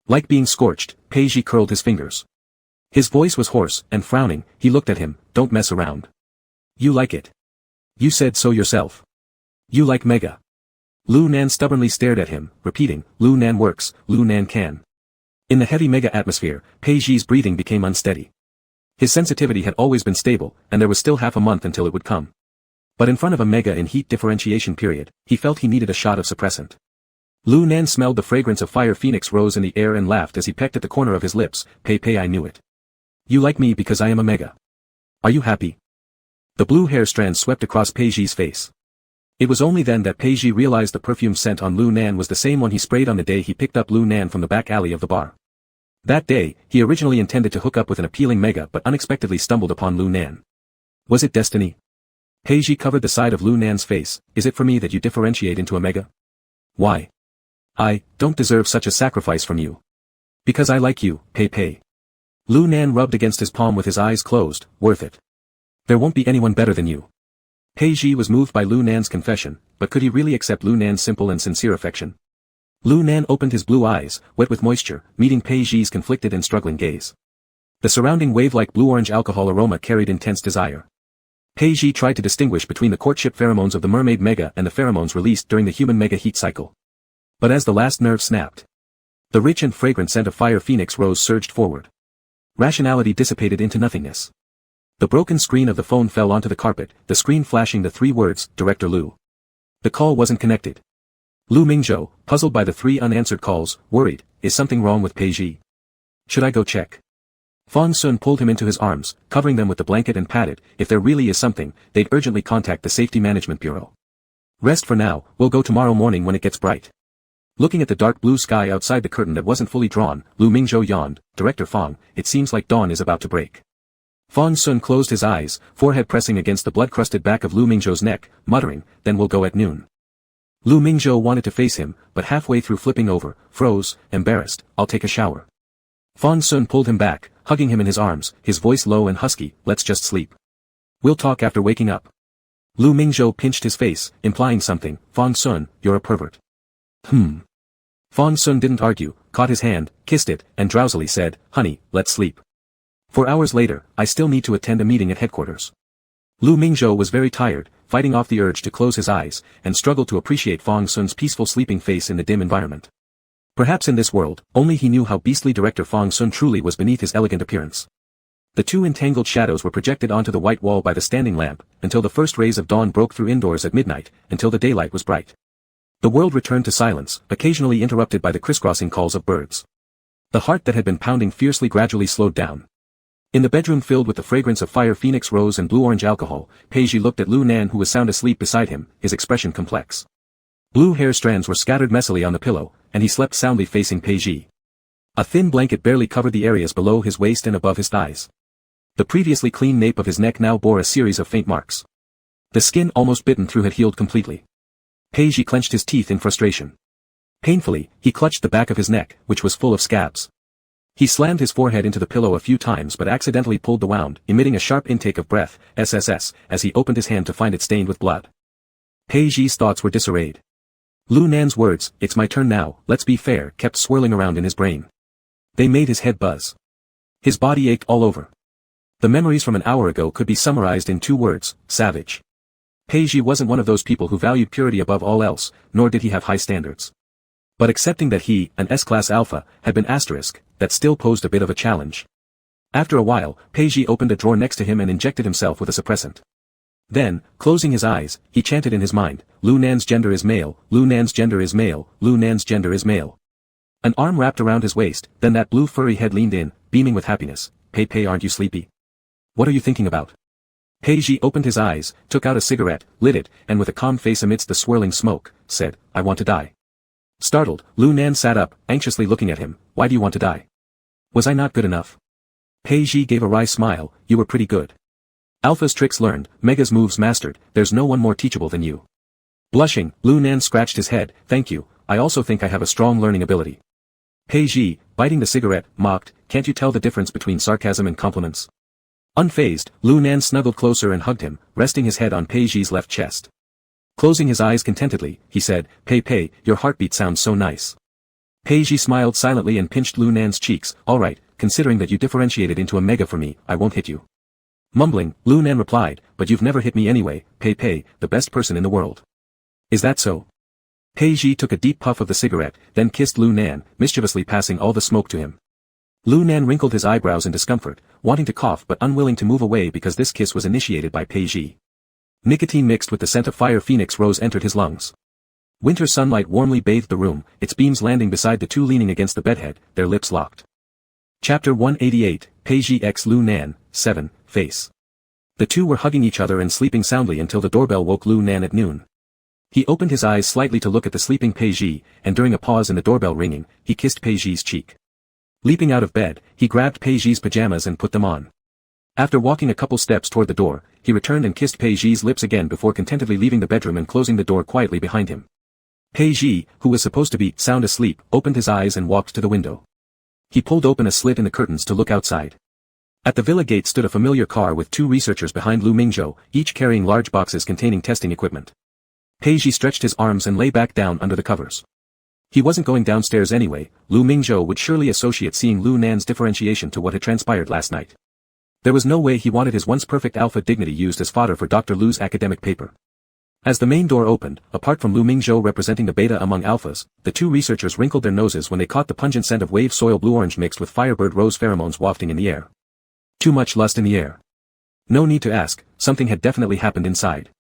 Like being scorched, Peiji curled his fingers. His voice was hoarse, and frowning, he looked at him. Don't mess around. You like it. You said so yourself. You like Mega. Lu Nan stubbornly stared at him, repeating, Lu Nan works, Lu Nan can. In the heavy Mega atmosphere, Peiji's breathing became unsteady. His sensitivity had always been stable, and there was still half a month until it would come. But in front of a Mega in heat differentiation period, he felt he needed a shot of suppressant. Lu Nan smelled the fragrance of fire phoenix rose in the air and laughed as he pecked at the corner of his lips. Pei, I knew it. You like me because I am a Mega. Are you happy? The blue hair strands swept across Peiji's face. It was only then that Peiji realized the perfume scent on Lu Nan was the same one he sprayed on the day he picked up Lu Nan from the back alley of the bar. That day, he originally intended to hook up with an appealing Mega but unexpectedly stumbled upon Lu Nan. Was it destiny? Peiji covered the side of Lu Nan's face. Is it for me that you differentiate into a Mega? Why? I don't deserve such a sacrifice from you. Because I like you, Pei. Lu Nan rubbed against his palm with his eyes closed. Worth it. There won't be anyone better than you. Peiji was moved by Lu Nan's confession, but could he really accept Lu Nan's simple and sincere affection? Lu Nan opened his blue eyes, wet with moisture, meeting Peiji's conflicted and struggling gaze. The surrounding wave-like blue-orange alcohol aroma carried intense desire. Peiji tried to distinguish between the courtship pheromones of the mermaid Mega and the pheromones released during the human Mega heat cycle. But as the last nerve snapped, the rich and fragrant scent of fire phoenix rose surged forward. Rationality dissipated into nothingness. The broken screen of the phone fell onto the carpet, the screen flashing the 3 words, Director Lu. The call wasn't connected. Lu Mingzhou, puzzled by the 3 unanswered calls, worried, is something wrong with Peiji? Should I go check? Fang Sun pulled him into his arms, covering them with the blanket and padded, if there really is something, they'd urgently contact the Safety Management Bureau. Rest for now, we'll go tomorrow morning when it gets bright. Looking at the dark blue sky outside the curtain that wasn't fully drawn, Lu Mingzhou yawned. Director Fang, it seems like dawn is about to break. Fang Sun closed his eyes, forehead pressing against the blood-crusted back of Lu Mingzhou's neck, muttering, then we'll go at noon. Lu Mingzhou wanted to face him, but halfway through flipping over, froze, embarrassed. I'll take a shower. Fang Sun pulled him back, hugging him in his arms, his voice low and husky. Let's just sleep. We'll talk after waking up. Lu Mingzhou pinched his face, implying something. Fang Sun, you're a pervert. Fang Sun didn't argue, caught his hand, kissed it, and drowsily said, honey, let's sleep. 4 hours later, I still need to attend a meeting at headquarters. Lu Mingzhou was very tired, fighting off the urge to close his eyes, and struggled to appreciate Fang Sun's peaceful sleeping face in the dim environment. Perhaps in this world, only he knew how beastly Director Fang Sun truly was beneath his elegant appearance. The 2 entangled shadows were projected onto the white wall by the standing lamp, until the first rays of dawn broke through indoors at midnight, until the daylight was bright. The world returned to silence, occasionally interrupted by the crisscrossing calls of birds. The heart that had been pounding fiercely gradually slowed down. In the bedroom filled with the fragrance of fire phoenix rose and blue-orange alcohol, Peiji looked at Lu Nan who was sound asleep beside him, his expression complex. Blue hair strands were scattered messily on the pillow, and he slept soundly facing Peiji. A thin blanket barely covered the areas below his waist and above his thighs. The previously clean nape of his neck now bore a series of faint marks. The skin almost bitten through had healed completely. Peiji clenched his teeth in frustration. Painfully, he clutched the back of his neck, which was full of scabs. He slammed his forehead into the pillow a few times but accidentally pulled the wound, emitting a sharp intake of breath, SSS, as he opened his hand to find it stained with blood. Peiji's thoughts were disarrayed. Lu Nan's words, it's my turn now, let's be fair, kept swirling around in his brain. They made his head buzz. His body ached all over. The memories from an hour ago could be summarized in 2 words, savage. Peiji wasn't one of those people who valued purity above all else, nor did he have high standards. But accepting that he, an S-class alpha, had been asterisk, that still posed a bit of a challenge. After a while, Peiji opened a drawer next to him and injected himself with a suppressant. Then, closing his eyes, he chanted in his mind, Lu Nan's gender is male, Lu Nan's gender is male, Lu Nan's gender is male. An arm wrapped around his waist, then that blue furry head leaned in, beaming with happiness. Pei, aren't you sleepy? What are you thinking about? Peiji opened his eyes, took out a cigarette, lit it, and with a calm face amidst the swirling smoke, said, I want to die. Startled, Lu Nan sat up, anxiously looking at him. Why do you want to die? Was I not good enough? Pei Ji gave a wry smile, you were pretty good. Alpha's tricks learned, Mega's moves mastered, there's no one more teachable than you. Blushing, Lu Nan scratched his head, thank you, I also think I have a strong learning ability. Pei Ji, biting the cigarette, mocked, can't you tell the difference between sarcasm and compliments? Unfazed, Lu Nan snuggled closer and hugged him, resting his head on Pei Ji's left chest. Closing his eyes contentedly, he said, Pei, your heartbeat sounds so nice. Pei Ji smiled silently and pinched Lu Nan's cheeks, alright, considering that you differentiated into a mega for me, I won't hit you. Mumbling, Lu Nan replied, but you've never hit me anyway, Pei, the best person in the world. Is that so? Pei Ji took a deep puff of the cigarette, then kissed Lu Nan, mischievously passing all the smoke to him. Lu Nan wrinkled his eyebrows in discomfort, wanting to cough but unwilling to move away because this kiss was initiated by Pei Ji. Nicotine mixed with the scent of fire phoenix rose entered his lungs. Winter sunlight warmly bathed the room, its beams landing beside the two leaning against the bedhead, their lips locked. Chapter 188, Pei Ji x Lu Nan, 7, Face. The two were hugging each other and sleeping soundly until the doorbell woke Lu Nan at noon. He opened his eyes slightly to look at the sleeping Pei Ji, and during a pause in the doorbell ringing, he kissed Pei Ji's cheek. Leaping out of bed, he grabbed Pei Ji's pajamas and put them on. After walking a couple steps toward the door, he returned and kissed Pei Ji's lips again before contentedly leaving the bedroom and closing the door quietly behind him. Pei Ji, who was supposed to be sound asleep, opened his eyes and walked to the window. He pulled open a slit in the curtains to look outside. At the villa gate stood a familiar car with two researchers behind Lu Mingzhou, each carrying large boxes containing testing equipment. Pei Ji stretched his arms and lay back down under the covers. He wasn't going downstairs anyway, Lu Mingzhou would surely associate seeing Lu Nan's differentiation to what had transpired last night. There was no way he wanted his once perfect alpha dignity used as fodder for Dr. Lu's academic paper. As the main door opened, apart from Lu Mingzhou representing the beta among alphas, the two researchers wrinkled their noses when they caught the pungent scent of wave soil blue-orange mixed with firebird rose pheromones wafting in the air. Too much lust in the air. No need to ask, something had definitely happened inside.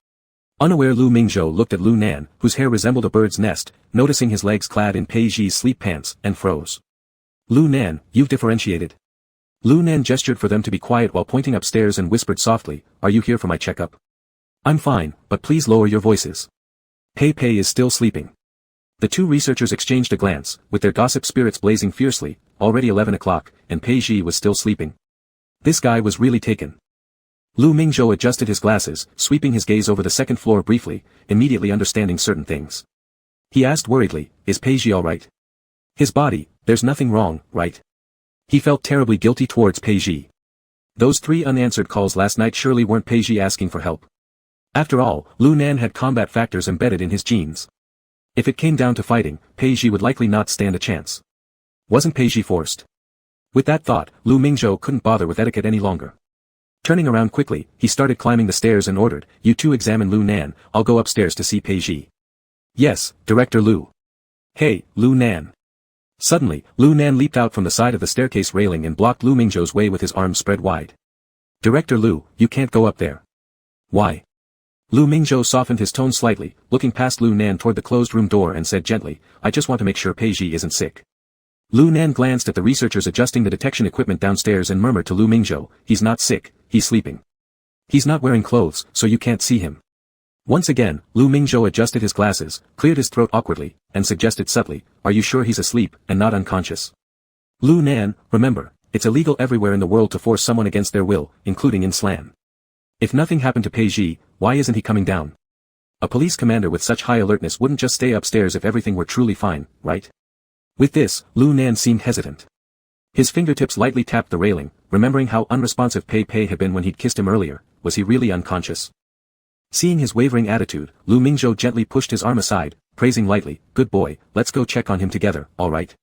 Unaware Lu Mingzhou looked at Lu Nan, whose hair resembled a bird's nest, noticing his legs clad in Pei Ji's sleep pants, and froze. Lu Nan, you've differentiated. Lu Nan gestured for them to be quiet while pointing upstairs and whispered softly, are you here for my checkup? I'm fine, but please lower your voices. Pei is still sleeping. The two researchers exchanged a glance, with their gossip spirits blazing fiercely, already 11 o'clock, and Pei Ji was still sleeping. This guy was really taken. Lu Mingzhou adjusted his glasses, sweeping his gaze over the second floor briefly, immediately understanding certain things. He asked worriedly, is Pei Ji alright? His body, there's nothing wrong, right? He felt terribly guilty towards Pei Ji. Those 3 unanswered calls last night surely weren't Pei Ji asking for help. After all, Lu Nan had combat factors embedded in his genes. If it came down to fighting, Pei Ji would likely not stand a chance. Wasn't Pei Ji forced? With that thought, Lu Mingzhou couldn't bother with etiquette any longer. Turning around quickly, he started climbing the stairs and ordered, you two examine Lu Nan, I'll go upstairs to see Pei Ji. Yes, Director Lu. Hey, Lu Nan. Suddenly, Lu Nan leaped out from the side of the staircase railing and blocked Lu Mingzhou's way with his arms spread wide. Director Lu, you can't go up there. Why? Lu Mingzhou softened his tone slightly, looking past Lu Nan toward the closed room door and said gently, I just want to make sure Pei Ji isn't sick. Lu Nan glanced at the researchers adjusting the detection equipment downstairs and murmured to Lu Mingzhou, he's not sick, he's sleeping. He's not wearing clothes, so you can't see him. Once again, Lu Mingzhou adjusted his glasses, cleared his throat awkwardly, and suggested subtly, are you sure he's asleep, and not unconscious? Lu Nan, remember, it's illegal everywhere in the world to force someone against their will, including in Slan. If nothing happened to Pei Ji, why isn't he coming down? A police commander with such high alertness wouldn't just stay upstairs if everything were truly fine, right? With this, Lu Nan seemed hesitant. His fingertips lightly tapped the railing, remembering how unresponsive Pei had been when he'd kissed him earlier. Was he really unconscious? Seeing his wavering attitude, Lu Mingzhou gently pushed his arm aside, praising lightly, good boy, let's go check on him together, alright?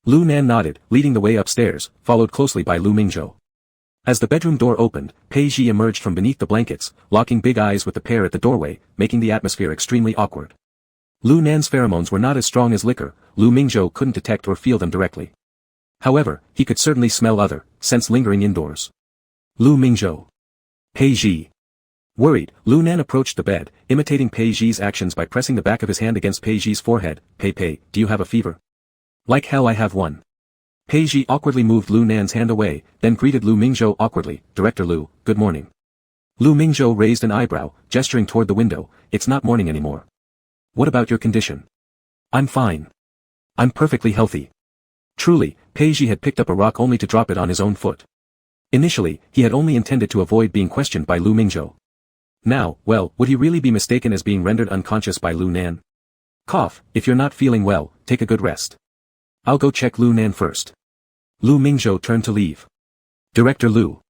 Lu Nan nodded, leading the way upstairs, followed closely by Lu Mingzhou. As the bedroom door opened, Pei Ji emerged from beneath the blankets, locking big eyes with the pair at the doorway, making the atmosphere extremely awkward. Lu Nan's pheromones were not as strong as liquor, Lu Mingzhou couldn't detect or feel them directly. However, he could certainly smell other scents lingering indoors. Lu Mingzhou. Pei Ji. Worried, Lu Nan approached the bed, imitating Pei Ji's actions by pressing the back of his hand against Pei Ji's forehead. Pei, do you have a fever? Like hell I have one. Pei Ji awkwardly moved Lu Nan's hand away, then greeted Lu Mingzhou awkwardly, Director Lu, good morning. Lu Mingzhou raised an eyebrow, gesturing toward the window, it's not morning anymore. What about your condition? I'm fine. I'm perfectly healthy. Truly, Peiji had picked up a rock only to drop it on his own foot. Initially, he had only intended to avoid being questioned by Lu Mingzhou. Now, well, would he really be mistaken as being rendered unconscious by Lu Nan? Cough, if you're not feeling well, take a good rest. I'll go check Lu Nan first. Lu Mingzhou turned to leave. Director Lu.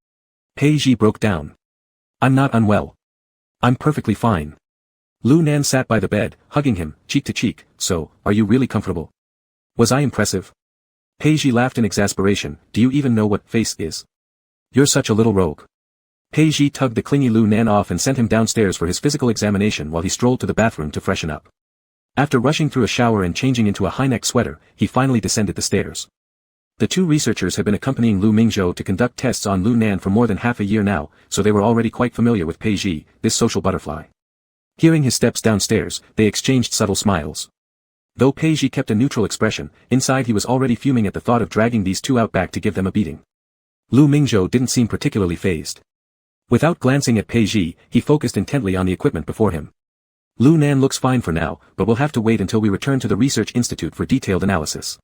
Peiji broke down. I'm not unwell. I'm perfectly fine. Lu Nan sat by the bed, hugging him, cheek to cheek. So, are you really comfortable? Was I impressive? Peiji laughed in exasperation. Do you even know what face is? You're such a little rogue. Peiji tugged the clingy Lu Nan off and sent him downstairs for his physical examination while he strolled to the bathroom to freshen up. After rushing through a shower and changing into a high-neck sweater, he finally descended the stairs. The two researchers had been accompanying Lu Mingzhou to conduct tests on Lu Nan for more than half a year now, so they were already quite familiar with Peiji, this social butterfly. Hearing his steps downstairs, they exchanged subtle smiles. Though Peiji kept a neutral expression, inside he was already fuming at the thought of dragging these two out back to give them a beating. Lu Mingzhou didn't seem particularly fazed. Without glancing at Peiji, he focused intently on the equipment before him. Lu Nan looks fine for now, but we'll have to wait until we return to the research institute for detailed analysis.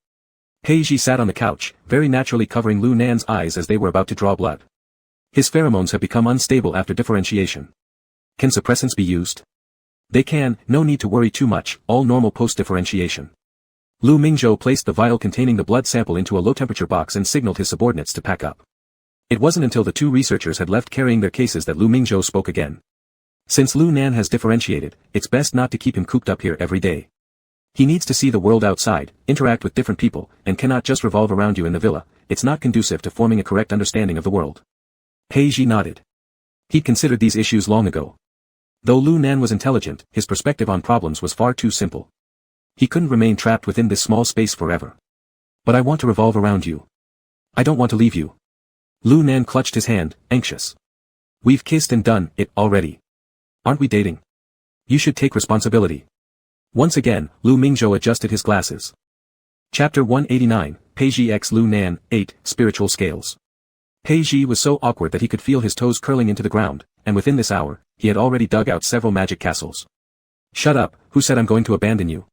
Peiji sat on the couch, very naturally covering Lu Nan's eyes as they were about to draw blood. His pheromones have become unstable after differentiation. Can suppressants be used? They can, no need to worry too much, all normal post-differentiation. Lu Mingzhou placed the vial containing the blood sample into a low-temperature box and signaled his subordinates to pack up. It wasn't until the two researchers had left carrying their cases that Lu Mingzhou spoke again. Since Lu Nan has differentiated, it's best not to keep him cooped up here every day. He needs to see the world outside, interact with different people, and cannot just revolve around you in the villa. It's not conducive to forming a correct understanding of the world. Peiji nodded. He'd considered these issues long ago. Though Lu Nan was intelligent, his perspective on problems was far too simple. He couldn't remain trapped within this small space forever. But I want to revolve around you. I don't want to leave you. Lu Nan clutched his hand, anxious. We've kissed and done it already. Aren't we dating? You should take responsibility. Once again, Lu Mingzhou adjusted his glasses. Chapter 189, Peiji x Lu Nan, 8, Spiritual Scales. Peiji was so awkward that he could feel his toes curling into the ground, and within this hour, he had already dug out several magic castles. Shut up, who said I'm going to abandon you?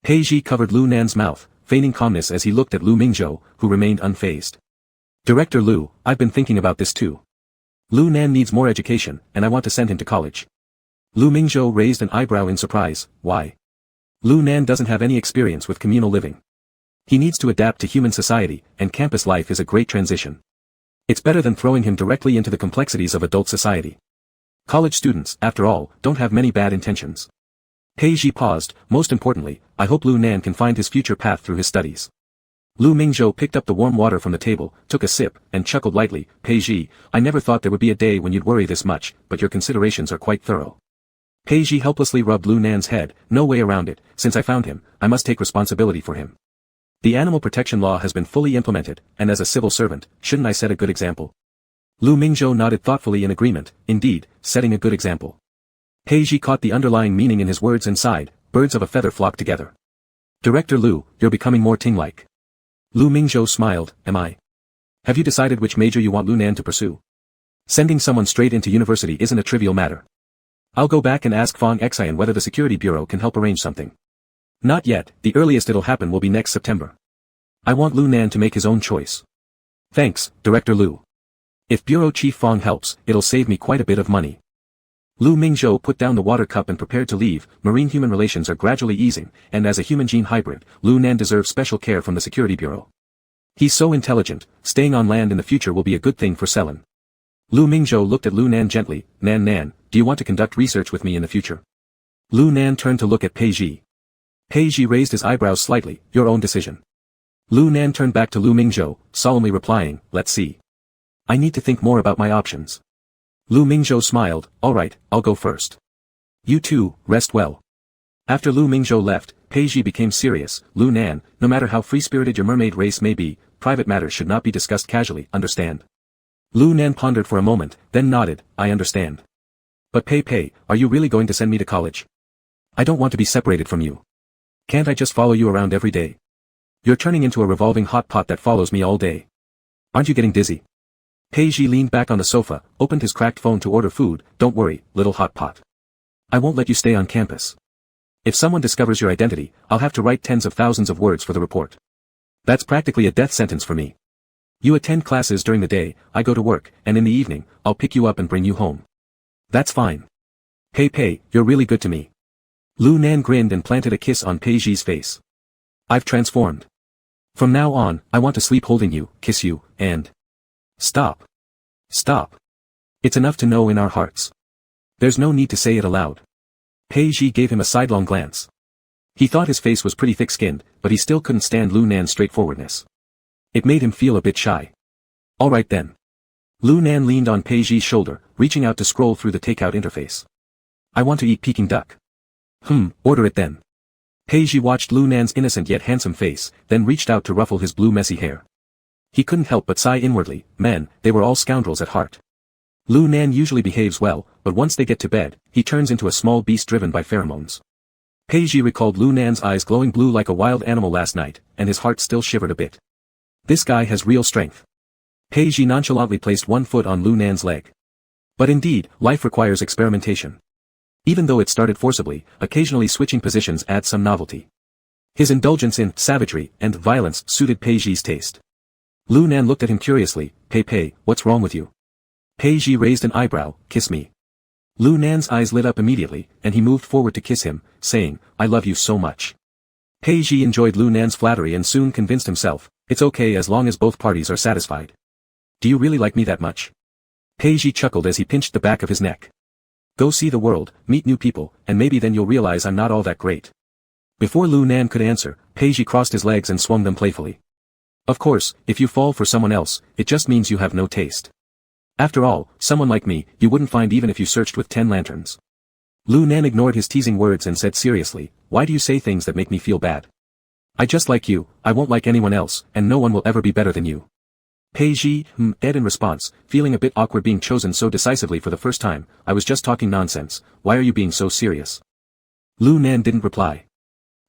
Peiji covered Lu Nan's mouth, feigning calmness as he looked at Lu Mingzhou, who remained unfazed. Director Lu, I've been thinking about this too. Lu Nan needs more education, and I want to send him to college. Lu Mingzhou raised an eyebrow in surprise. Why? Lu Nan doesn't have any experience with communal living. He needs to adapt to human society, and campus life is a great transition. It's better than throwing him directly into the complexities of adult society. College students, after all, don't have many bad intentions. Peiji paused. Most importantly, I hope Lu Nan can find his future path through his studies. Lu Mingzhou picked up the warm water from the table, took a sip, and chuckled lightly. Peiji, I never thought there would be a day when you'd worry this much, but your considerations are quite thorough. Peiji helplessly rubbed Lu Nan's head. No way around it. Since I found him, I must take responsibility for him. The animal protection law has been fully implemented, and as a civil servant, shouldn't I set a good example? Lu Mingzhou nodded thoughtfully in agreement. Indeed, setting a good example. Peiji caught the underlying meaning in his words and sighed. Birds of a feather flock together. Director Lu, you're becoming more Ting-like. Lu Mingzhou smiled. Am I? Have you decided which major you want Lu Nan to pursue? Sending someone straight into university isn't a trivial matter. I'll go back and ask Fong Xian whether the security bureau can help arrange something. Not yet, the earliest it'll happen will be next September. I want Lu Nan to make his own choice. Thanks, Director Lu. If Bureau Chief Fong helps, it'll save me quite a bit of money. Lu Mingzhou put down the water cup and prepared to leave. Marine-human relations are gradually easing, and as a human-gene hybrid, Lu Nan deserves special care from the security bureau. He's so intelligent, staying on land in the future will be a good thing for Selen. Lu Mingzhou looked at Lu Nan gently. Nan, do you want to conduct research with me in the future? Lu Nan turned to look at Peiji. Peiji raised his eyebrows slightly. Your own decision. Lu Nan turned back to Lu Mingzhou, solemnly replying, let's see. I need to think more about my options. Lu Mingzhou smiled. Alright, I'll go first. You too, rest well. After Lu Mingzhou left, Peiji became serious. Lu Nan, no matter how free-spirited your mermaid race may be, private matters should not be discussed casually, understand? Lu Nan pondered for a moment, then nodded. I understand. But Pei, are you really going to send me to college? I don't want to be separated from you. Can't I just follow you around every day? You're turning into a revolving hot pot that follows me all day. Aren't you getting dizzy? Peiji leaned back on the sofa, opened his cracked phone to order food. Don't worry, little hot pot. I won't let you stay on campus. If someone discovers your identity, I'll have to write tens of thousands of words for the report. That's practically a death sentence for me. You attend classes during the day, I go to work, and in the evening, I'll pick you up and bring you home. That's fine. Pei, you're really good to me. Lu Nan grinned and planted a kiss on Pei Ji's face. I've transformed. From now on, I want to sleep holding you, kiss you, and... Stop. Stop. It's enough to know in our hearts. There's no need to say it aloud. Pei Ji gave him a sidelong glance. He thought his face was pretty thick-skinned, but he still couldn't stand Lu Nan's straightforwardness. It made him feel a bit shy. All right then. Lu Nan leaned on Pei Ji's shoulder, reaching out to scroll through the takeout interface. I want to eat Peking duck. Order it then. Pei Ji watched Lu Nan's innocent yet handsome face, then reached out to ruffle his blue messy hair. He couldn't help but sigh inwardly, man, they were all scoundrels at heart. Lu Nan usually behaves well, but once they get to bed, he turns into a small beast driven by pheromones. Pei Ji recalled Lu Nan's eyes glowing blue like a wild animal last night, and his heart still shivered a bit. This guy has real strength. Pei Ji nonchalantly placed one foot on Lu Nan's leg. But indeed, life requires experimentation. Even though it started forcibly, occasionally switching positions adds some novelty. His indulgence in savagery and violence suited Pei Ji's taste. Lu Nan looked at him curiously. Pei, what's wrong with you? Pei Ji raised an eyebrow. Kiss me. Lu Nan's eyes lit up immediately, and he moved forward to kiss him, saying, I love you so much. Pei Ji enjoyed Lu Nan's flattery and soon convinced himself, it's okay as long as both parties are satisfied. Do you really like me that much? Pei Ji chuckled as he pinched the back of his neck. Go see the world, meet new people, and maybe then you'll realize I'm not all that great. Before Lu Nan could answer, Pei Ji crossed his legs and swung them playfully. Of course, if you fall for someone else, it just means you have no taste. After all, someone like me, you wouldn't find even if you searched with 10 lanterns. Lu Nan ignored his teasing words and said seriously, why do you say things that make me feel bad? I just like you, I won't like anyone else, and no one will ever be better than you. Pei Ji, Ed in response, feeling a bit awkward being chosen so decisively for the first time, I was just talking nonsense, why are you being so serious? Lu Nan didn't reply.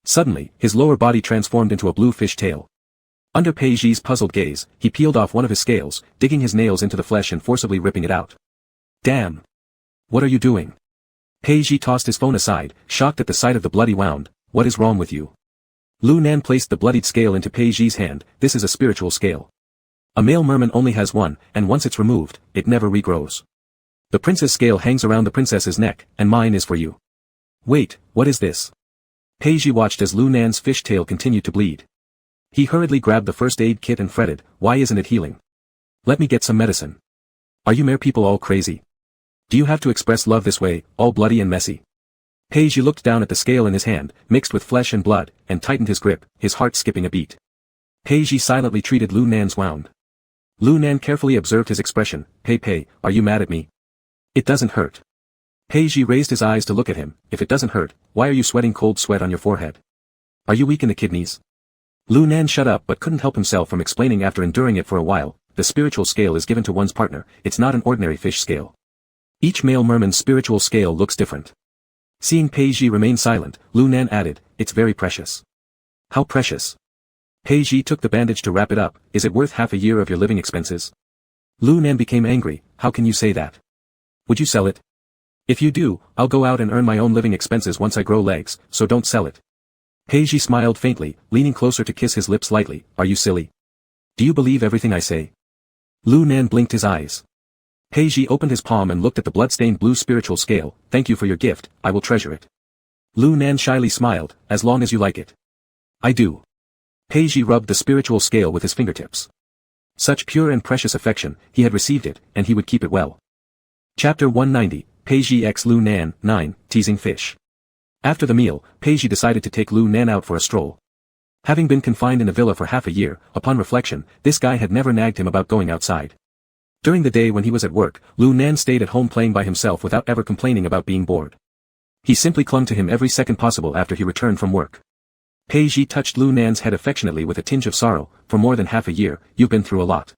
Suddenly, his lower body transformed into a blue fish tail. Under Pei Ji's puzzled gaze, he peeled off one of his scales, digging his nails into the flesh and forcibly ripping it out. Damn! What are you doing? Pei Ji tossed his phone aside, shocked at the sight of the bloody wound. What is wrong with you? Lu Nan placed the bloodied scale into Pei Ji's hand. This is a spiritual scale. A male merman only has one, and once it's removed, it never regrows. The princess scale hangs around the princess's neck, and mine is for you. Wait, what is this? Pei Ji watched as Lu Nan's fish tail continued to bleed. He hurriedly grabbed the first aid kit and fretted, why isn't it healing? Let me get some medicine. Are you mere people all crazy? Do you have to express love this way, all bloody and messy? Pei Ji looked down at the scale in his hand, mixed with flesh and blood, and tightened his grip, his heart skipping a beat. Pei Ji silently treated Lu Nan's wound. Lu Nan carefully observed his expression. Pei, are you mad at me? It doesn't hurt. Pei Ji raised his eyes to look at him. If it doesn't hurt, why are you sweating cold sweat on your forehead? Are you weak in the kidneys? Lu Nan shut up but couldn't help himself from explaining after enduring it for a while. The spiritual scale is given to one's partner, it's not an ordinary fish scale. Each male merman's spiritual scale looks different. Seeing Pei Ji remain silent, Lu Nan added, it's very precious. How precious? Pei Ji took the bandage to wrap it up. Is it worth half a year of your living expenses? Lu Nan became angry. How can you say that? Would you sell it? If you do, I'll go out and earn my own living expenses once I grow legs, so don't sell it. Pei Ji smiled faintly, leaning closer to kiss his lips lightly. Are you silly? Do you believe everything I say? Lu Nan blinked his eyes. Pei Ji opened his palm and looked at the blood-stained blue spiritual scale. Thank you for your gift, I will treasure it. Lu Nan shyly smiled, as long as you like it. I do. Pei Ji rubbed the spiritual scale with his fingertips. Such pure and precious affection, he had received it, and he would keep it well. Chapter 190, Pei Ji x Lu Nan, 9, Teasing Fish. After the meal, Pei Ji decided to take Lu Nan out for a stroll. Having been confined in the villa for half a year, upon reflection, this guy had never nagged him about going outside. During the day when he was at work, Lu Nan stayed at home playing by himself without ever complaining about being bored. He simply clung to him every second possible after he returned from work. Pei Ji touched Lu Nan's head affectionately with a tinge of sorrow. For more than half a year, you've been through a lot.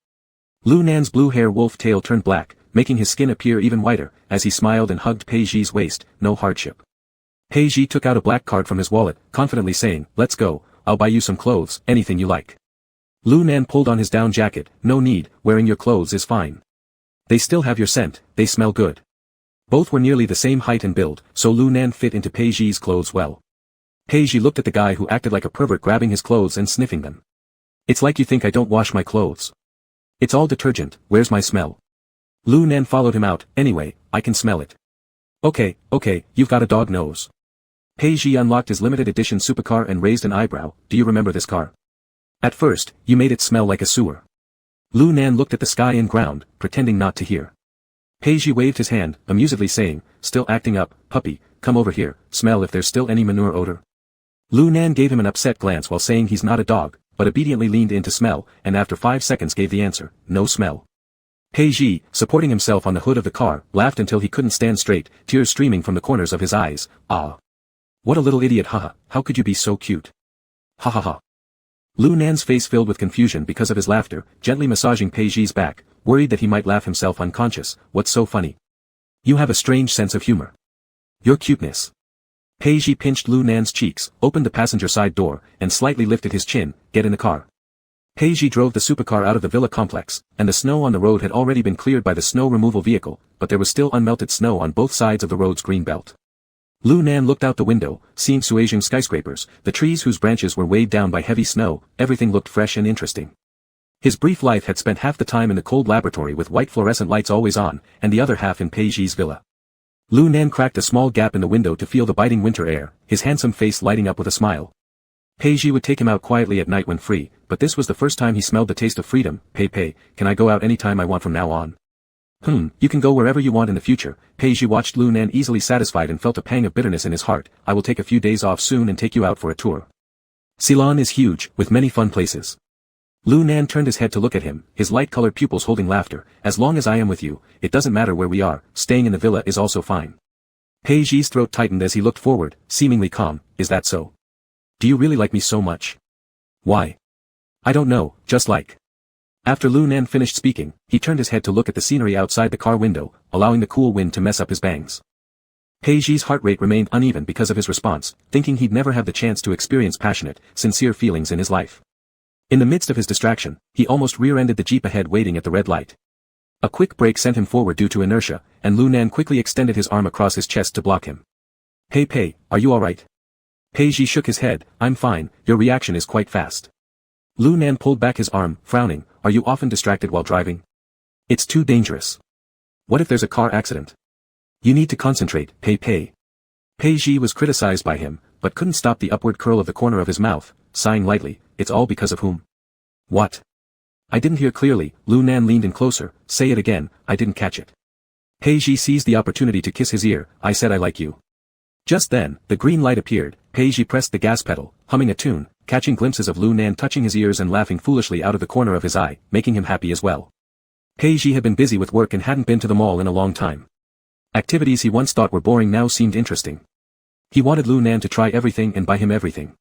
Lu Nan's blue hair wolf tail turned black, making his skin appear even whiter, as he smiled and hugged Pei Ji's waist. No hardship. Pei Ji took out a black card from his wallet, confidently saying, let's go, I'll buy you some clothes, anything you like. Lu Nan pulled on his down jacket. No need, wearing your clothes is fine. They still have your scent, they smell good. Both were nearly the same height and build, so Lu Nan fit into Pei Ji's clothes well. Pei Ji looked at the guy who acted like a pervert grabbing his clothes and sniffing them. It's like you think I don't wash my clothes. It's all detergent, where's my smell? Lu Nan followed him out. Anyway, I can smell it. Okay, you've got a dog nose. Pei Ji unlocked his limited edition supercar and raised an eyebrow. Do you remember this car? At first, you made it smell like a sewer. Lu Nan looked at the sky and ground, pretending not to hear. Pei Ji waved his hand, amusedly saying, still acting up, puppy, come over here, smell if there's still any manure odor. Lu Nan gave him an upset glance while saying he's not a dog, but obediently leaned in to smell, and after 5 seconds gave the answer, no smell. Pei Ji, supporting himself on the hood of the car, laughed until he couldn't stand straight, tears streaming from the corners of his eyes. Ah. What a little idiot, haha, how could you be so cute? Ha ha ha. Lu Nan's face filled with confusion because of his laughter, gently massaging Pei Ji's back, worried that he might laugh himself unconscious. What's so funny? You have a strange sense of humor. Your cuteness. Pei Ji pinched Lu Nan's cheeks, opened the passenger side door, and slightly lifted his chin. Get in the car. Pei Ji drove the supercar out of the villa complex, and the snow on the road had already been cleared by the snow removal vehicle, but there was still unmelted snow on both sides of the road's green belt. Lu Nan looked out the window, seeing Suizheng skyscrapers, the trees whose branches were weighed down by heavy snow. Everything looked fresh and interesting. His brief life had spent half the time in the cold laboratory with white fluorescent lights always on, and the other half in Pei Ji's villa. Lu Nan cracked a small gap in the window to feel the biting winter air, his handsome face lighting up with a smile. Pei Ji would take him out quietly at night when free, but this was the first time he smelled the taste of freedom. Pei, can I go out any time I want from now on? You can go wherever you want in the future. Pei Ji watched Lu Nan easily satisfied and felt a pang of bitterness in his heart. I will take a few days off soon and take you out for a tour. Ceylon is huge, with many fun places. Lu Nan turned his head to look at him, his light-colored pupils holding laughter. As long as I am with you, it doesn't matter where we are, staying in the villa is also fine. Pei Ji's throat tightened as he looked forward, seemingly calm. Is that so? Do you really like me so much? Why? I don't know, just like. After Lu Nan finished speaking, he turned his head to look at the scenery outside the car window, allowing the cool wind to mess up his bangs. Pei Ji's heart rate remained uneven because of his response, thinking he'd never have the chance to experience passionate, sincere feelings in his life. In the midst of his distraction, he almost rear-ended the jeep ahead waiting at the red light. A quick brake sent him forward due to inertia, and Lu Nan quickly extended his arm across his chest to block him. Pei, are you alright? Pei Ji shook his head. I'm fine, your reaction is quite fast. Lu Nan pulled back his arm, frowning. Are you often distracted while driving? It's too dangerous. What if there's a car accident? You need to concentrate, Pei. Pei Ji was criticized by him, but couldn't stop the upward curl of the corner of his mouth, sighing lightly. It's all because of whom? What? I didn't hear clearly. Lu Nan leaned in closer. Say it again, I didn't catch it. Pei Ji seized the opportunity to kiss his ear. I said I like you. Just then, the green light appeared. Pei Ji pressed the gas pedal, humming a tune, catching glimpses of Lu Nan touching his ears and laughing foolishly out of the corner of his eye, making him happy as well. Pei Ji had been busy with work and hadn't been to the mall in a long time. Activities he once thought were boring now seemed interesting. He wanted Lu Nan to try everything and buy him everything.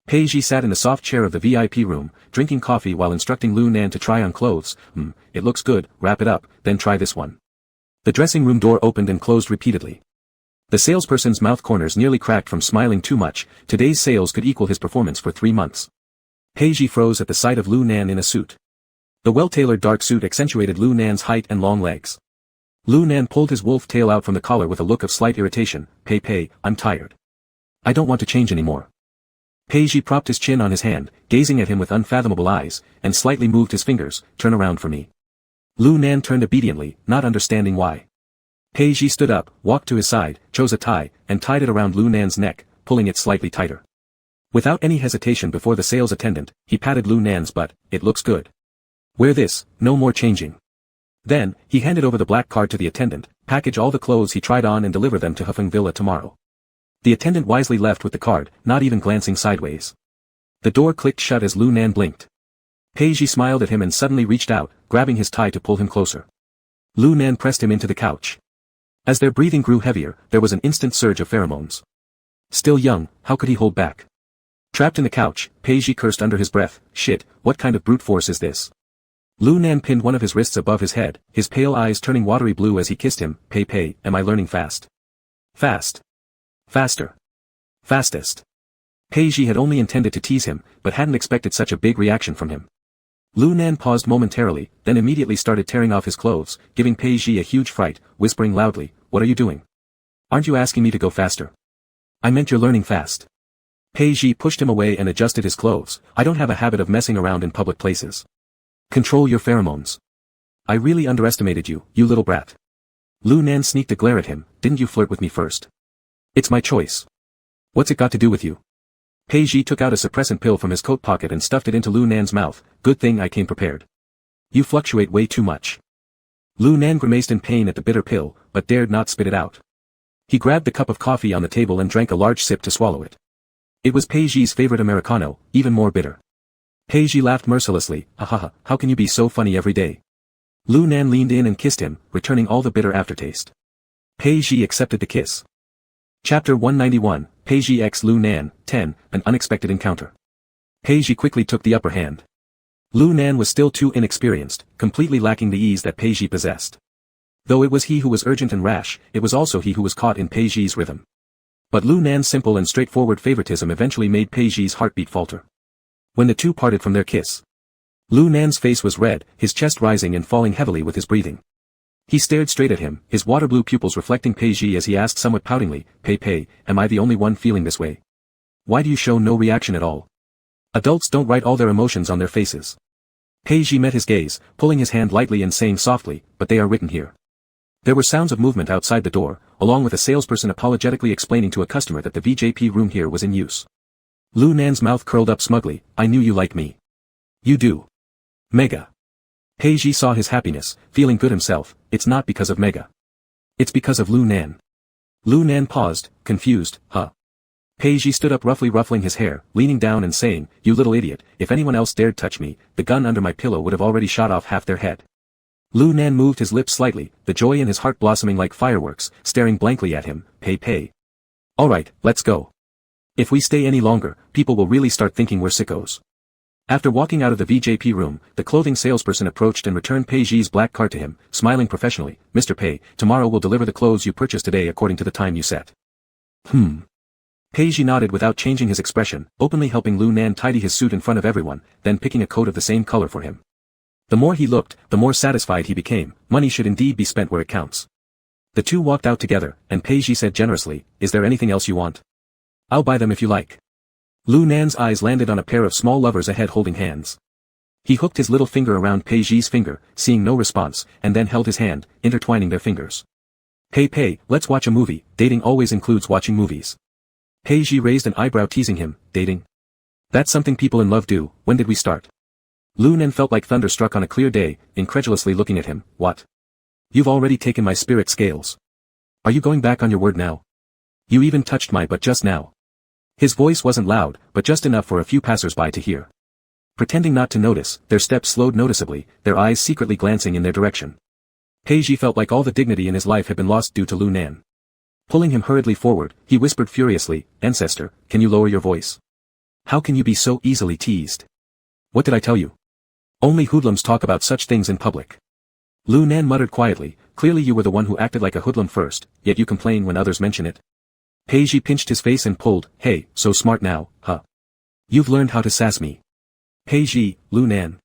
Pei Ji sat in the soft chair of the VIP room, drinking coffee while instructing Lu Nan to try on clothes. It looks good, wrap it up, then try this one. The dressing room door opened and closed repeatedly. The salesperson's mouth corners nearly cracked from smiling too much. Today's sales could equal his performance for 3 months. Pei Ji froze at the sight of Lu Nan in a suit. The well-tailored dark suit accentuated Lu Nan's height and long legs. Lu Nan pulled his wolf tail out from the collar with a look of slight irritation. Pei, I'm tired. I don't want to change anymore. Pei Ji propped his chin on his hand, gazing at him with unfathomable eyes, and slightly moved his fingers. Turn around for me. Lu Nan turned obediently, not understanding why. Pei Ji stood up, walked to his side, chose a tie, and tied it around Lu Nan's neck, pulling it slightly tighter. Without any hesitation before the sales attendant, he patted Lu Nan's butt. It looks good. Wear this, no more changing. Then, he handed over the black card to the attendant. Package all the clothes he tried on and deliver them to Hufeng Villa tomorrow. The attendant wisely left with the card, not even glancing sideways. The door clicked shut as Lu Nan blinked. Pei Ji smiled at him and suddenly reached out, grabbing his tie to pull him closer. Lu Nan pressed him into the couch. As their breathing grew heavier, there was an instant surge of pheromones. Still young, how could he hold back? Trapped in the couch, Pei Ji cursed under his breath. Shit, what kind of brute force is this? Lu Nan pinned one of his wrists above his head, his pale eyes turning watery blue as he kissed him. Pei, am I learning fast? Fast. Faster. Fastest. Pei Ji had only intended to tease him, but hadn't expected such a big reaction from him. Lu Nan paused momentarily, then immediately started tearing off his clothes, giving Pei Ji a huge fright, whispering loudly, What are you doing? Aren't you asking me to go faster? I meant you're learning fast. Pei Ji pushed him away and adjusted his clothes. I don't have a habit of messing around in public places. Control your pheromones. I really underestimated you, you little brat. Lu Nan sneaked a glare at him. Didn't you flirt with me first? It's my choice. What's it got to do with you? Pei Ji took out a suppressant pill from his coat pocket and stuffed it into Lu Nan's mouth. Good thing I came prepared. You fluctuate way too much. Lu Nan grimaced in pain at the bitter pill, but dared not spit it out. He grabbed the cup of coffee on the table and drank a large sip to swallow it. It was Pei Ji's favorite Americano, even more bitter. Pei Ji laughed mercilessly. Ha, how can you be so funny every day? Lu Nan leaned in and kissed him, returning all the bitter aftertaste. Pei Ji accepted the kiss. Chapter 191, Pei Ji x Lu Nan, 10, An Unexpected Encounter. Pei Ji quickly took the upper hand. Lu Nan was still too inexperienced, completely lacking the ease that Pei Ji possessed. Though it was he who was urgent and rash, it was also he who was caught in Pei Ji's rhythm. But Lu Nan's simple and straightforward favoritism eventually made Pei Ji's heartbeat falter. When the two parted from their kiss, Lu Nan's face was red, his chest rising and falling heavily with his breathing. He stared straight at him, his water-blue pupils reflecting Pei Ji as he asked somewhat poutingly, Pei, am I the only one feeling this way? Why do you show no reaction at all? Adults don't write all their emotions on their faces. Pei Ji met his gaze, pulling his hand lightly and saying softly, but they are written here. There were sounds of movement outside the door, along with a salesperson apologetically explaining to a customer that the VJP room here was in use. Lu Nan's mouth curled up smugly. I knew you like me. You do. Mega. Pei Ji saw his happiness, feeling good himself. It's not because of Mega. It's because of Lu Nan. Lu Nan paused, confused. Pei Ji stood up roughly ruffling his hair, leaning down and saying, you little idiot, if anyone else dared touch me, the gun under my pillow would have already shot off half their head. Lu Nan moved his lips slightly, the joy in his heart blossoming like fireworks, staring blankly at him. Pei. Alright, let's go. If we stay any longer, people will really start thinking we're sickos. After walking out of the VJP room, the clothing salesperson approached and returned Pei Ji's black card to him, smiling professionally. Mr. Pei, tomorrow we'll deliver the clothes you purchased today according to the time you set. Pei Ji nodded without changing his expression, openly helping Lu Nan tidy his suit in front of everyone, then picking a coat of the same color for him. The more he looked, the more satisfied he became. Money should indeed be spent where it counts. The two walked out together, and Pei Ji said generously, is there anything else you want? I'll buy them if you like. Lu Nan's eyes landed on a pair of small lovers ahead holding hands. He hooked his little finger around Pei Ji's finger, seeing no response, and then held his hand, intertwining their fingers. Pei, let's watch a movie. Dating always includes watching movies. Pei Ji raised an eyebrow teasing him. Dating? That's something people in love do. When did we start? Lu Nan felt like thunder struck on a clear day, incredulously looking at him. What? You've already taken my spirit scales. Are you going back on your word now? You even touched my butt just now. His voice wasn't loud, but just enough for a few passers-by to hear. Pretending not to notice, their steps slowed noticeably, their eyes secretly glancing in their direction. Pei Ji felt like all the dignity in his life had been lost due to Lu Nan. Pulling him hurriedly forward, he whispered furiously, Ancestor, can you lower your voice? How can you be so easily teased? What did I tell you? Only hoodlums talk about such things in public. Lu Nan muttered quietly, clearly you were the one who acted like a hoodlum first, yet you complain when others mention it. Pei Ji pinched his face and pulled, hey, so smart now, huh? You've learned how to sass me. Pei Ji, Lu Nan.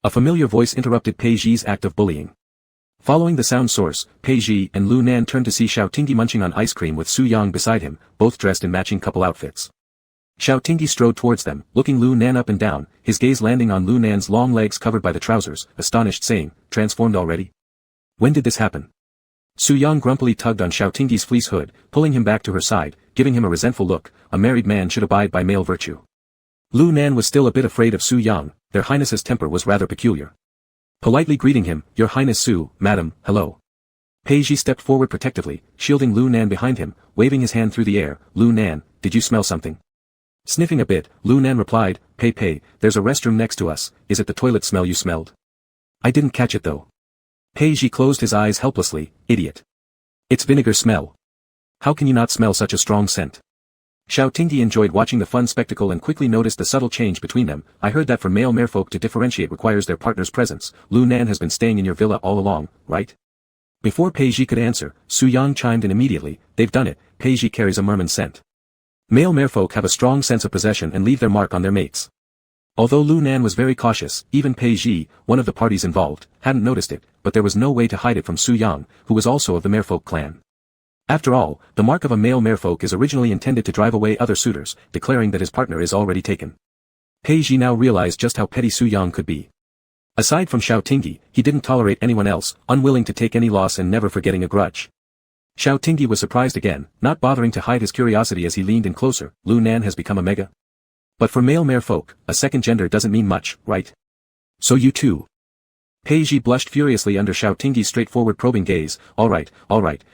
A familiar voice interrupted Pei Ji's act of bullying. Following the sound source, Pei Ji and Lu Nan turned to see Xiao Tingyi munching on ice cream with Su Yang beside him, both dressed in matching couple outfits. Xiao Tingyi strode towards them, looking Lu Nan up and down, his gaze landing on Lu Nan's long legs covered by the trousers, astonished saying, transformed already? When did this happen? Su Yang grumpily tugged on Xiao Tingyi's fleece hood, pulling him back to her side, giving him a resentful look. A married man should abide by male virtue. Lu Nan was still a bit afraid of Su Yang, their highness's temper was rather peculiar. Politely greeting him, Your Highness Su, Madam, hello. Pei Ji stepped forward protectively, shielding Lu Nan behind him, waving his hand through the air. Lu Nan, did you smell something? Sniffing a bit, Lu Nan replied, Pei, there's a restroom next to us, is it the toilet smell you smelled? I didn't catch it though. Pei Ji closed his eyes helplessly, idiot. It's vinegar smell. How can you not smell such a strong scent? Xiao Tingyi enjoyed watching the fun spectacle and quickly noticed the subtle change between them. I heard that for male merfolk to differentiate requires their partner's presence. Lu Nan has been staying in your villa all along, right? Before Pei Ji could answer, Su Yang chimed in immediately, they've done it, Pei Ji carries a merman scent. Male merfolk have a strong sense of possession and leave their mark on their mates. Although Lu Nan was very cautious, even Pei Ji, one of the parties involved, hadn't noticed it, but there was no way to hide it from Su Yang, who was also of the merfolk clan. After all, the mark of a male merfolk is originally intended to drive away other suitors, declaring that his partner is already taken. Pei Ji now realized just how petty Su Yang could be. Aside from Xiao Tingyi, he didn't tolerate anyone else, unwilling to take any loss and never forgetting a grudge. Xiao Tingyi was surprised again, not bothering to hide his curiosity as he leaned in closer. Lu Nan has become a mega. But for male merfolk, a second gender doesn't mean much, right? So you too. Pei Ji blushed furiously under Xiao Tingyi's straightforward probing gaze. Alright,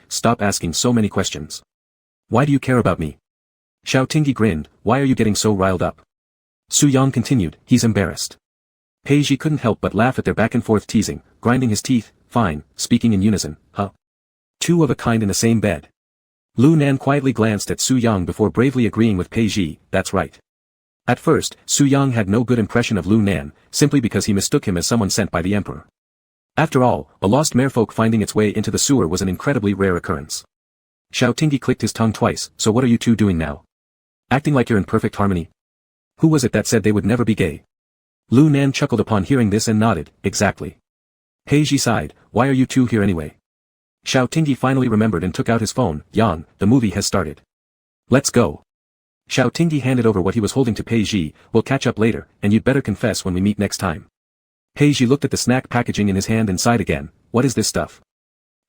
stop asking so many questions. Why do you care about me? Xiao Tingyi grinned. Why are you getting so riled up? Su Yang continued. He's embarrassed. Pei Ji couldn't help but laugh at their back-and-forth teasing, grinding his teeth. Fine, speaking in unison, huh? Two of a kind in the same bed. Lu Nan quietly glanced at Su Yang before bravely agreeing with Pei Ji. That's right. At first, Su Yang had no good impression of Lu Nan, simply because he mistook him as someone sent by the emperor. After all, a lost merfolk finding its way into the sewer was an incredibly rare occurrence. Xiao Tingyi clicked his tongue twice. So what are you two doing now? Acting like you're in perfect harmony? Who was it that said they would never be gay? Lu Nan chuckled upon hearing this and nodded. Exactly. Pei Ji sighed. Why are you two here anyway? Xiao Tingyi finally remembered and took out his phone. Yang, the movie has started. Let's go. Xiao Tingyi handed over what he was holding to Pei Ji. We'll catch up later, and you'd better confess when we meet next time. Pei Ji looked at the snack packaging in his hand and sighed again. What is this stuff?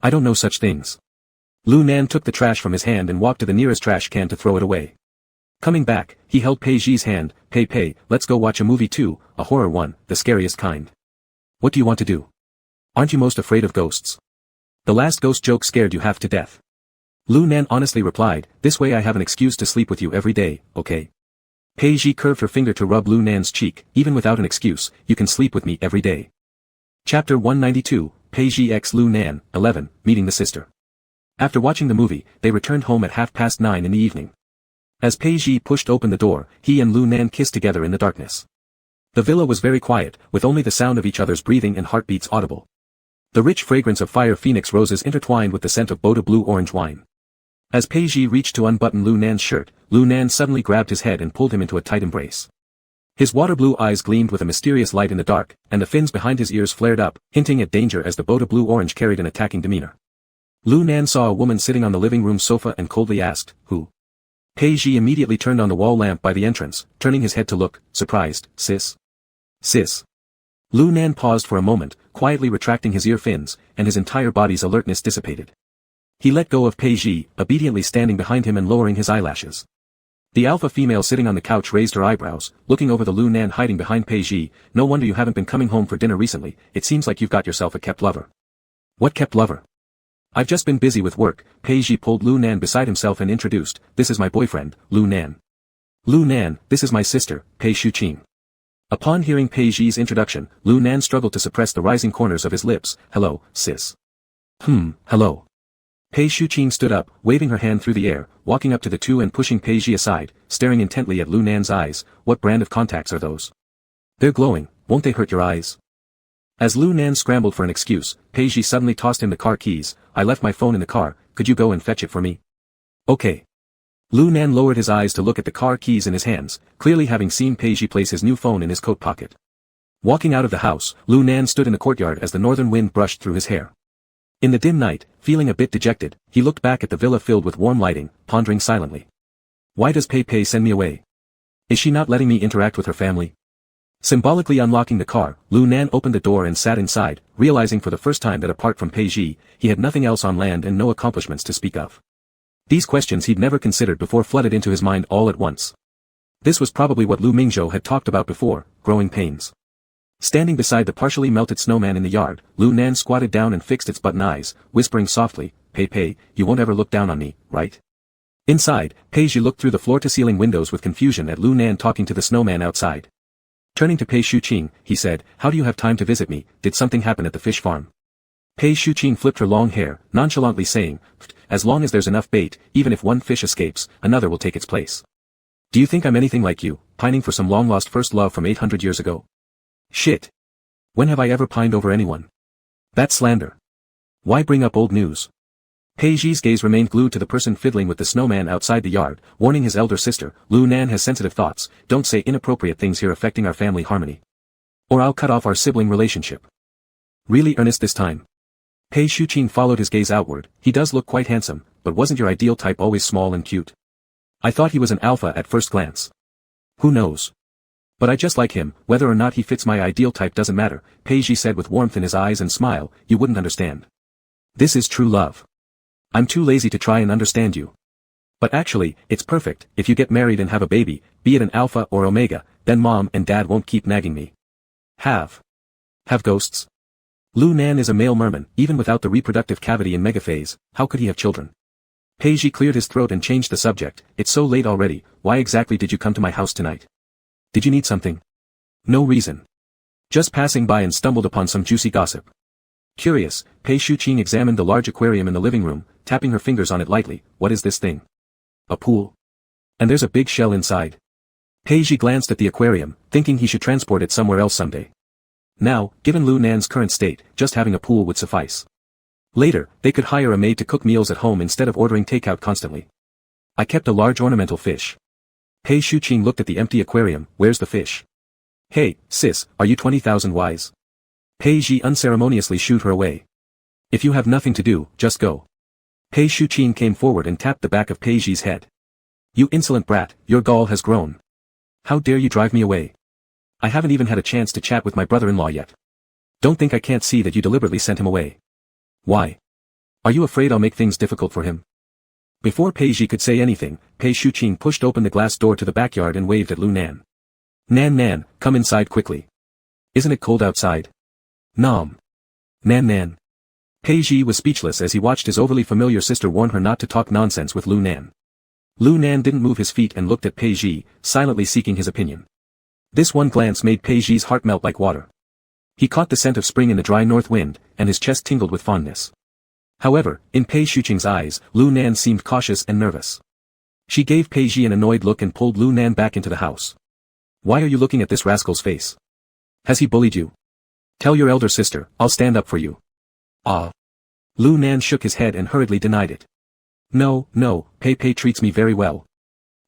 I don't know such things. Lu Nan took the trash from his hand and walked to the nearest trash can to throw it away. Coming back, he held Pei Ji's hand. Pei, let's go watch a movie too, a horror one, the scariest kind. What do you want to do? Aren't you most afraid of ghosts? The last ghost joke scared you half to death. Lu Nan honestly replied, this way I have an excuse to sleep with you every day, okay? Pei Ji curved her finger to rub Lu Nan's cheek. Even without an excuse, you can sleep with me every day. Chapter 192, Pei Ji x Lu Nan, 11, Meeting the Sister. After watching the movie, they returned home at 9:30 in the evening. As Pei Ji pushed open the door, he and Lu Nan kissed together in the darkness. The villa was very quiet, with only the sound of each other's breathing and heartbeats audible. The rich fragrance of fire phoenix roses intertwined with the scent of Boda blue-orange wine. As Pei Ji reached to unbutton Lu Nan's shirt, Lu Nan suddenly grabbed his head and pulled him into a tight embrace. His water-blue eyes gleamed with a mysterious light in the dark, and the fins behind his ears flared up, hinting at danger as the Boda blue-orange carried an attacking demeanor. Lu Nan saw a woman sitting on the living room sofa and coldly asked, who? Pei Ji immediately turned on the wall lamp by the entrance, turning his head to look, surprised. Sis? Sis? Lu Nan paused for a moment, quietly retracting his ear fins, and his entire body's alertness dissipated. He let go of Pei Ji, obediently standing behind him and lowering his eyelashes. The alpha female sitting on the couch raised her eyebrows, looking over the Lu Nan hiding behind Pei Ji. No wonder you haven't been coming home for dinner recently, it seems like you've got yourself a kept lover. What kept lover? I've just been busy with work. Pei Ji pulled Lu Nan beside himself and introduced, this is my boyfriend, Lu Nan. Lu Nan, this is my sister, Pei Shuqing. Upon hearing Pei Ji's introduction, Lu Nan struggled to suppress the rising corners of his lips. Hello, sis. Hello. Pei Shuqing stood up, waving her hand through the air, walking up to the two and pushing Pei Ji aside, staring intently at Lu Nan's eyes. What brand of contacts are those? They're glowing, won't they hurt your eyes? As Lu Nan scrambled for an excuse, Pei Ji suddenly tossed him the car keys. I left my phone in the car, could you go and fetch it for me? Okay. Lu Nan lowered his eyes to look at the car keys in his hands, clearly having seen Pei Ji place his new phone in his coat pocket. Walking out of the house, Lu Nan stood in the courtyard as the northern wind brushed through his hair. In the dim night, feeling a bit dejected, he looked back at the villa filled with warm lighting, pondering silently. Why does Pei send me away? Is she not letting me interact with her family? Symbolically unlocking the car, Lu Nan opened the door and sat inside, realizing for the first time that apart from Pei Ji, he had nothing else on land and no accomplishments to speak of. These questions he'd never considered before flooded into his mind all at once. This was probably what Lu Mingzhou had talked about before, growing pains. Standing beside the partially melted snowman in the yard, Lu Nan squatted down and fixed its button eyes, whispering softly, Pei, you won't ever look down on me, right? Inside, Pei Ji looked through the floor-to-ceiling windows with confusion at Lu Nan talking to the snowman outside. Turning to Pei Shuqing, he said, how do you have time to visit me? Did something happen at the fish farm? Pei Shuqing flipped her long hair, nonchalantly saying, as long as there's enough bait, even if one fish escapes, another will take its place. Do you think I'm anything like you, pining for some long-lost first love from 800 years ago? Shit. When have I ever pined over anyone? That's slander. Why bring up old news? Pei Ji's gaze remained glued to the person fiddling with the snowman outside the yard, warning his elder sister, Lu Nan has sensitive thoughts, don't say inappropriate things here affecting our family harmony. Or I'll cut off our sibling relationship. Really earnest this time. Pei Shuqing followed his gaze outward. He does look quite handsome, but wasn't your ideal type always small and cute? I thought he was an alpha at first glance. Who knows? But I just like him, whether or not he fits my ideal type doesn't matter, Peiji said with warmth in his eyes and smile, you wouldn't understand. This is true love. I'm too lazy to try and understand you. But actually, it's perfect, if you get married and have a baby, be it an alpha or omega, then mom and dad won't keep nagging me. Have ghosts? Lu Nan is a male merman, even without the reproductive cavity in megaphase, how could he have children? Peiji cleared his throat and changed the subject, it's so late already, why exactly did you come to my house tonight? Did you need something? No reason. Just passing by and stumbled upon some juicy gossip. Curious, Pei Shuqing examined the large aquarium in the living room, tapping her fingers on it lightly, what is this thing? A pool. And there's a big shell inside. Peiji glanced at the aquarium, thinking he should transport it somewhere else someday. Now, given Lu Nan's current state, just having a pool would suffice. Later, they could hire a maid to cook meals at home instead of ordering takeout constantly. I kept a large ornamental fish. Pei Shuqing looked at the empty aquarium, where's the fish? Hey, sis, are you 20,000 wise? Peiji unceremoniously shooed her away. If you have nothing to do, just go. Pei Shuqing came forward and tapped the back of Peiji's head. You insolent brat, your gall has grown. How dare you drive me away? I haven't even had a chance to chat with my brother-in-law yet. Don't think I can't see that you deliberately sent him away. Why? Are you afraid I'll make things difficult for him? Before Peiji could say anything, Pei Shuqing pushed open the glass door to the backyard and waved at Lu Nan. Nan, come inside quickly. Isn't it cold outside? Nom. Nan. Peiji was speechless as he watched his overly familiar sister warn her not to talk nonsense with Lu Nan. Lu Nan didn't move his feet and looked at Peiji, silently seeking his opinion. This one glance made Peiji's heart melt like water. He caught the scent of spring in the dry north wind, and his chest tingled with fondness. However, in Pei Shuqing's eyes, Lu Nan seemed cautious and nervous. She gave Peiji an annoyed look and pulled Lu Nan back into the house. Why are you looking at this rascal's face? Has he bullied you? Tell your elder sister, I'll stand up for you. Ah. Lu Nan shook his head and hurriedly denied it. No, Pei treats me very well.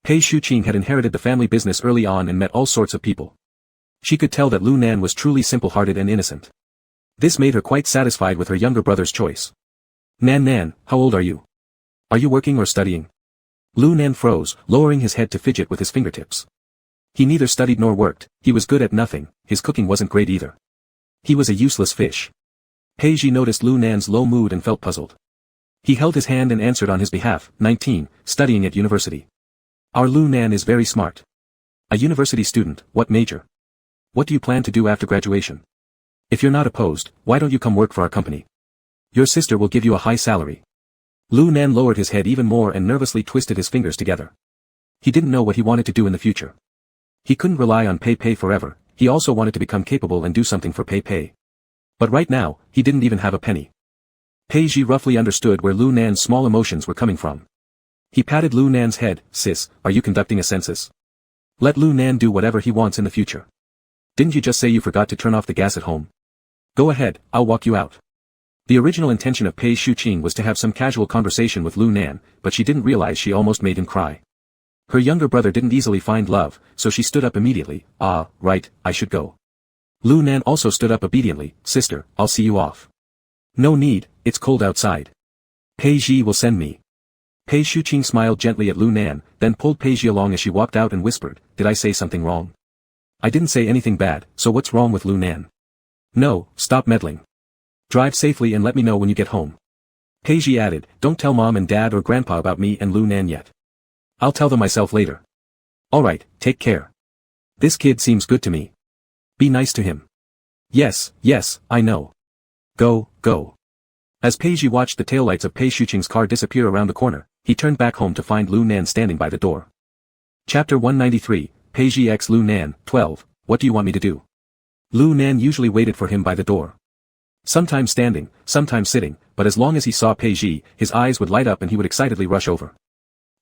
Pei Shuqing had inherited the family business early on and met all sorts of people. She could tell that Lu Nan was truly simple-hearted and innocent. This made her quite satisfied with her younger brother's choice. Nan, how old are you? Are you working or studying? Lu Nan froze, lowering his head to fidget with his fingertips. He neither studied nor worked, he was good at nothing, his cooking wasn't great either. He was a useless fish. Peiji noticed Lu Nan's low mood and felt puzzled. He held his hand and answered on his behalf, 19, studying at university. Our Lu Nan is very smart. A university student, what major? What do you plan to do after graduation? If you're not opposed, why don't you come work for our company? Your sister will give you a high salary. Lu Nan lowered his head even more and nervously twisted his fingers together. He didn't know what he wanted to do in the future. He couldn't rely on Pei forever, he also wanted to become capable and do something for Pei. But right now, he didn't even have a penny. Peiji roughly understood where Lu Nan's small emotions were coming from. He patted Lu Nan's head, sis, are you conducting a census? Let Lu Nan do whatever he wants in the future. Didn't you just say you forgot to turn off the gas at home? Go ahead, I'll walk you out. The original intention of Pei Shuqing was to have some casual conversation with Lu Nan, but she didn't realize she almost made him cry. Her younger brother didn't easily find love, so she stood up immediately, right, I should go. Lu Nan also stood up obediently, sister, I'll see you off. No need, it's cold outside. Peiji will send me. Pei Shuqing smiled gently at Lu Nan, then pulled Peiji along as she walked out and whispered, did I say something wrong? I didn't say anything bad, so what's wrong with Lu Nan? No, stop meddling. Drive safely and let me know when you get home. Peiji added, don't tell mom and dad or grandpa about me and Lu Nan yet. I'll tell them myself later. Alright, take care. This kid seems good to me. Be nice to him. Yes, I know. Go. As Peiji watched the taillights of Pei Shuqing's car disappear around the corner, he turned back home to find Lu Nan standing by the door. Chapter 193, Peiji x Lu Nan, 12, what do you want me to do? Lu Nan usually waited for him by the door. Sometimes standing, sometimes sitting, but as long as he saw Peiji, his eyes would light up and he would excitedly rush over.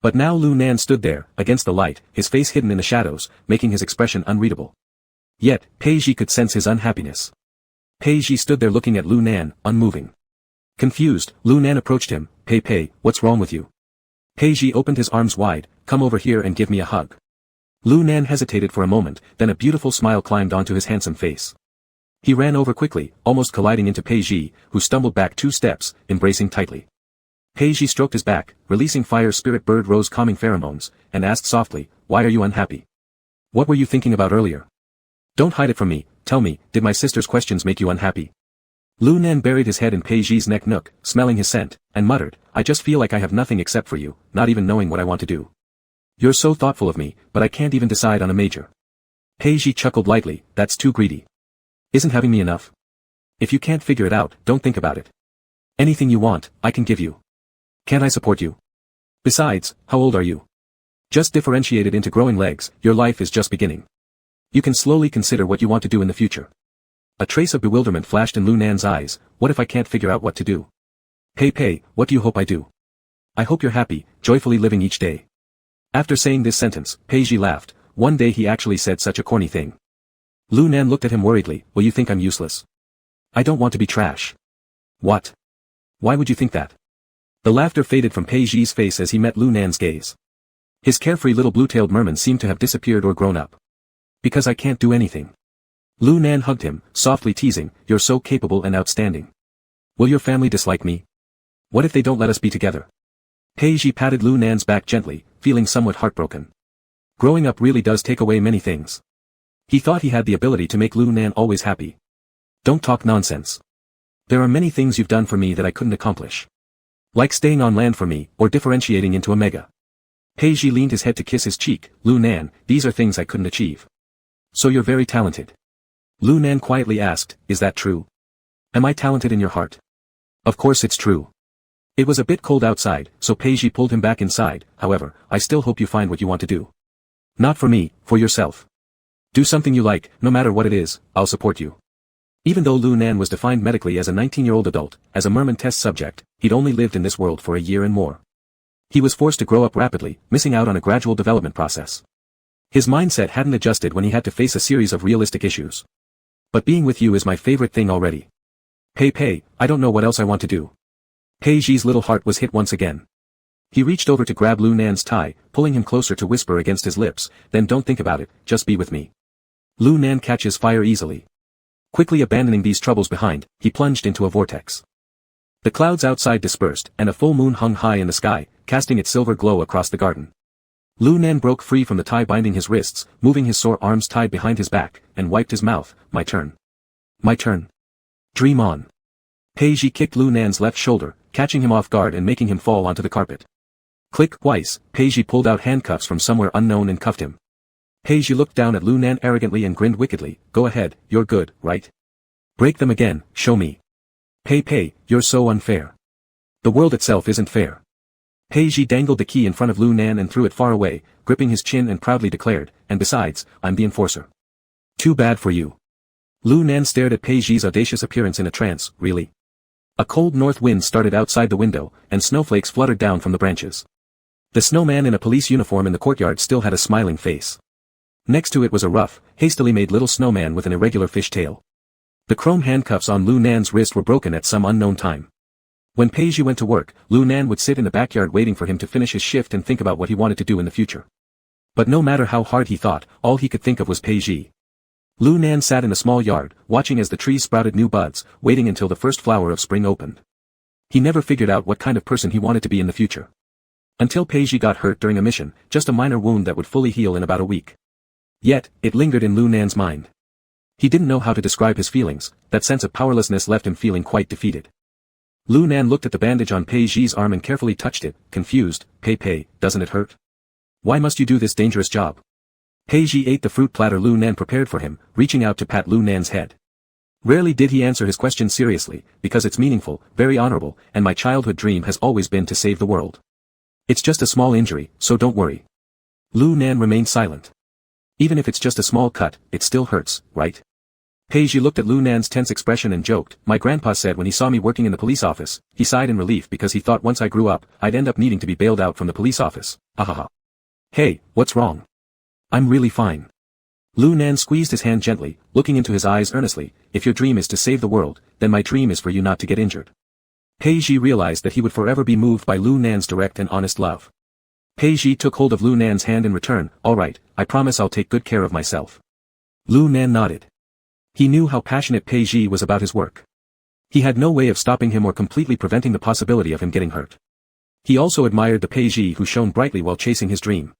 But now Lu Nan stood there, against the light, his face hidden in the shadows, making his expression unreadable. Yet, Peiji could sense his unhappiness. Peiji stood there looking at Lu Nan, unmoving. Confused, Lu Nan approached him, Pei, what's wrong with you? Peiji opened his arms wide, come over here and give me a hug. Lu Nan hesitated for a moment, then a beautiful smile climbed onto his handsome face. He ran over quickly, almost colliding into Peiji, who stumbled back 2 steps, embracing tightly. Peiji stroked his back, releasing fire spirit bird rose calming pheromones, and asked softly, "Why are you unhappy? What were you thinking about earlier? Don't hide it from me, tell me, did my sister's questions make you unhappy?" Lu Nan buried his head in Peiji's neck nook, smelling his scent, and muttered, "I just feel like I have nothing except for you, not even knowing what I want to do. You're so thoughtful of me, but I can't even decide on a major." Peiji chuckled lightly, "That's too greedy. Isn't having me enough? If you can't figure it out, don't think about it. Anything you want, I can give you. Can't I support you? Besides, how old are you? Just differentiated into growing legs, your life is just beginning. You can slowly consider what you want to do in the future." A trace of bewilderment flashed in Lu Nan's eyes. "What if I can't figure out what to do? Pei, what do you hope I do?" "I hope you're happy, joyfully living each day." After saying this sentence, Peiji laughed. One day he actually said such a corny thing. Lu Nan looked at him worriedly. "Will you think I'm useless? I don't want to be trash." "What? Why would you think that?" The laughter faded from Peiji's face as he met Lu Nan's gaze. His carefree little blue-tailed merman seemed to have disappeared or grown up. "Because I can't do anything." Lu Nan hugged him, softly teasing, "You're so capable and outstanding. Will your family dislike me? What if they don't let us be together?" Peiji patted Lu Nan's back gently, feeling somewhat heartbroken. Growing up really does take away many things. He thought he had the ability to make Lu Nan always happy. "Don't talk nonsense. There are many things you've done for me that I couldn't accomplish. Like staying on land for me, or differentiating into a mega." Peiji leaned his head to kiss his cheek. "Lu Nan, these are things I couldn't achieve. So you're very talented." Lu Nan quietly asked, "Is that true? Am I talented in your heart?" "Of course it's true." It was a bit cold outside, so Peiji pulled him back inside. "However, I still hope you find what you want to do. Not for me, for yourself. Do something you like, no matter what it is, I'll support you." Even though Lu Nan was defined medically as a 19-year-old adult, as a merman test subject, he'd only lived in this world for a year and more. He was forced to grow up rapidly, missing out on a gradual development process. His mindset hadn't adjusted when he had to face a series of realistic issues. "But being with you is my favorite thing already. Pei, I don't know what else I want to do." Peiji's little heart was hit once again. He reached over to grab Lu Nan's tie, pulling him closer to whisper against his lips, "Then don't think about it, just be with me." Lu Nan catches fire easily. Quickly abandoning these troubles behind, he plunged into a vortex. The clouds outside dispersed, and a full moon hung high in the sky, casting its silver glow across the garden. Lu Nan broke free from the tie binding his wrists, moving his sore arms tied behind his back, and wiped his mouth. "My turn. My turn. Dream on." Peiji kicked Lu Nan's left shoulder, catching him off guard and making him fall onto the carpet. Click twice, Peiji pulled out handcuffs from somewhere unknown and cuffed him. Peiji looked down at Lu Nan arrogantly and grinned wickedly. "Go ahead, you're good, right? Break them again, show me." Pei, you're so unfair. The world itself isn't fair." Peiji dangled the key in front of Lu Nan and threw it far away, gripping his chin and proudly declared, "And besides, I'm the enforcer." "Too bad for you." Lu Nan stared at Peiji's audacious appearance in a trance. "Really?" A cold north wind started outside the window, and snowflakes fluttered down from the branches. The snowman in a police uniform in the courtyard still had a smiling face. Next to it was a rough, hastily made little snowman with an irregular fish tail. The chrome handcuffs on Lu Nan's wrist were broken at some unknown time. When Peiji went to work, Lu Nan would sit in the backyard waiting for him to finish his shift and think about what he wanted to do in the future. But no matter how hard he thought, all he could think of was Peiji. Lu Nan sat in the small yard, watching as the trees sprouted new buds, waiting until the first flower of spring opened. He never figured out what kind of person he wanted to be in the future. Until Peiji got hurt during a mission, just a minor wound that would fully heal in about a week. Yet, it lingered in Lu Nan's mind. He didn't know how to describe his feelings. That sense of powerlessness left him feeling quite defeated. Lu Nan looked at the bandage on Peiji's arm and carefully touched it, confused. Pei, doesn't it hurt? Why must you do this dangerous job?" Peiji ate the fruit platter Lu Nan prepared for him, reaching out to pat Lu Nan's head. Rarely did he answer his question seriously, because it's meaningful, very honorable, and my childhood dream has always been to save the world. It's just a small injury, so don't worry. Lu Nan remained silent. Even if it's just a small cut, it still hurts, right? Peiji looked at Lu Nan's tense expression and joked. "My grandpa said when he saw me working in the police office, he sighed in relief because he thought once I grew up, I'd end up needing to be bailed out from the police office. Ahaha. Hey, what's wrong? I'm really fine." Lu Nan squeezed his hand gently, looking into his eyes earnestly. "If your dream is to save the world, then my dream is for you not to get injured." Peiji realized that he would forever be moved by Lu Nan's direct and honest love. Peiji took hold of Lu Nan's hand in return. "All right, I promise I'll take good care of myself." Lu Nan nodded. He knew how passionate Peiji was about his work. He had no way of stopping him or completely preventing the possibility of him getting hurt. He also admired the Peiji who shone brightly while chasing his dream.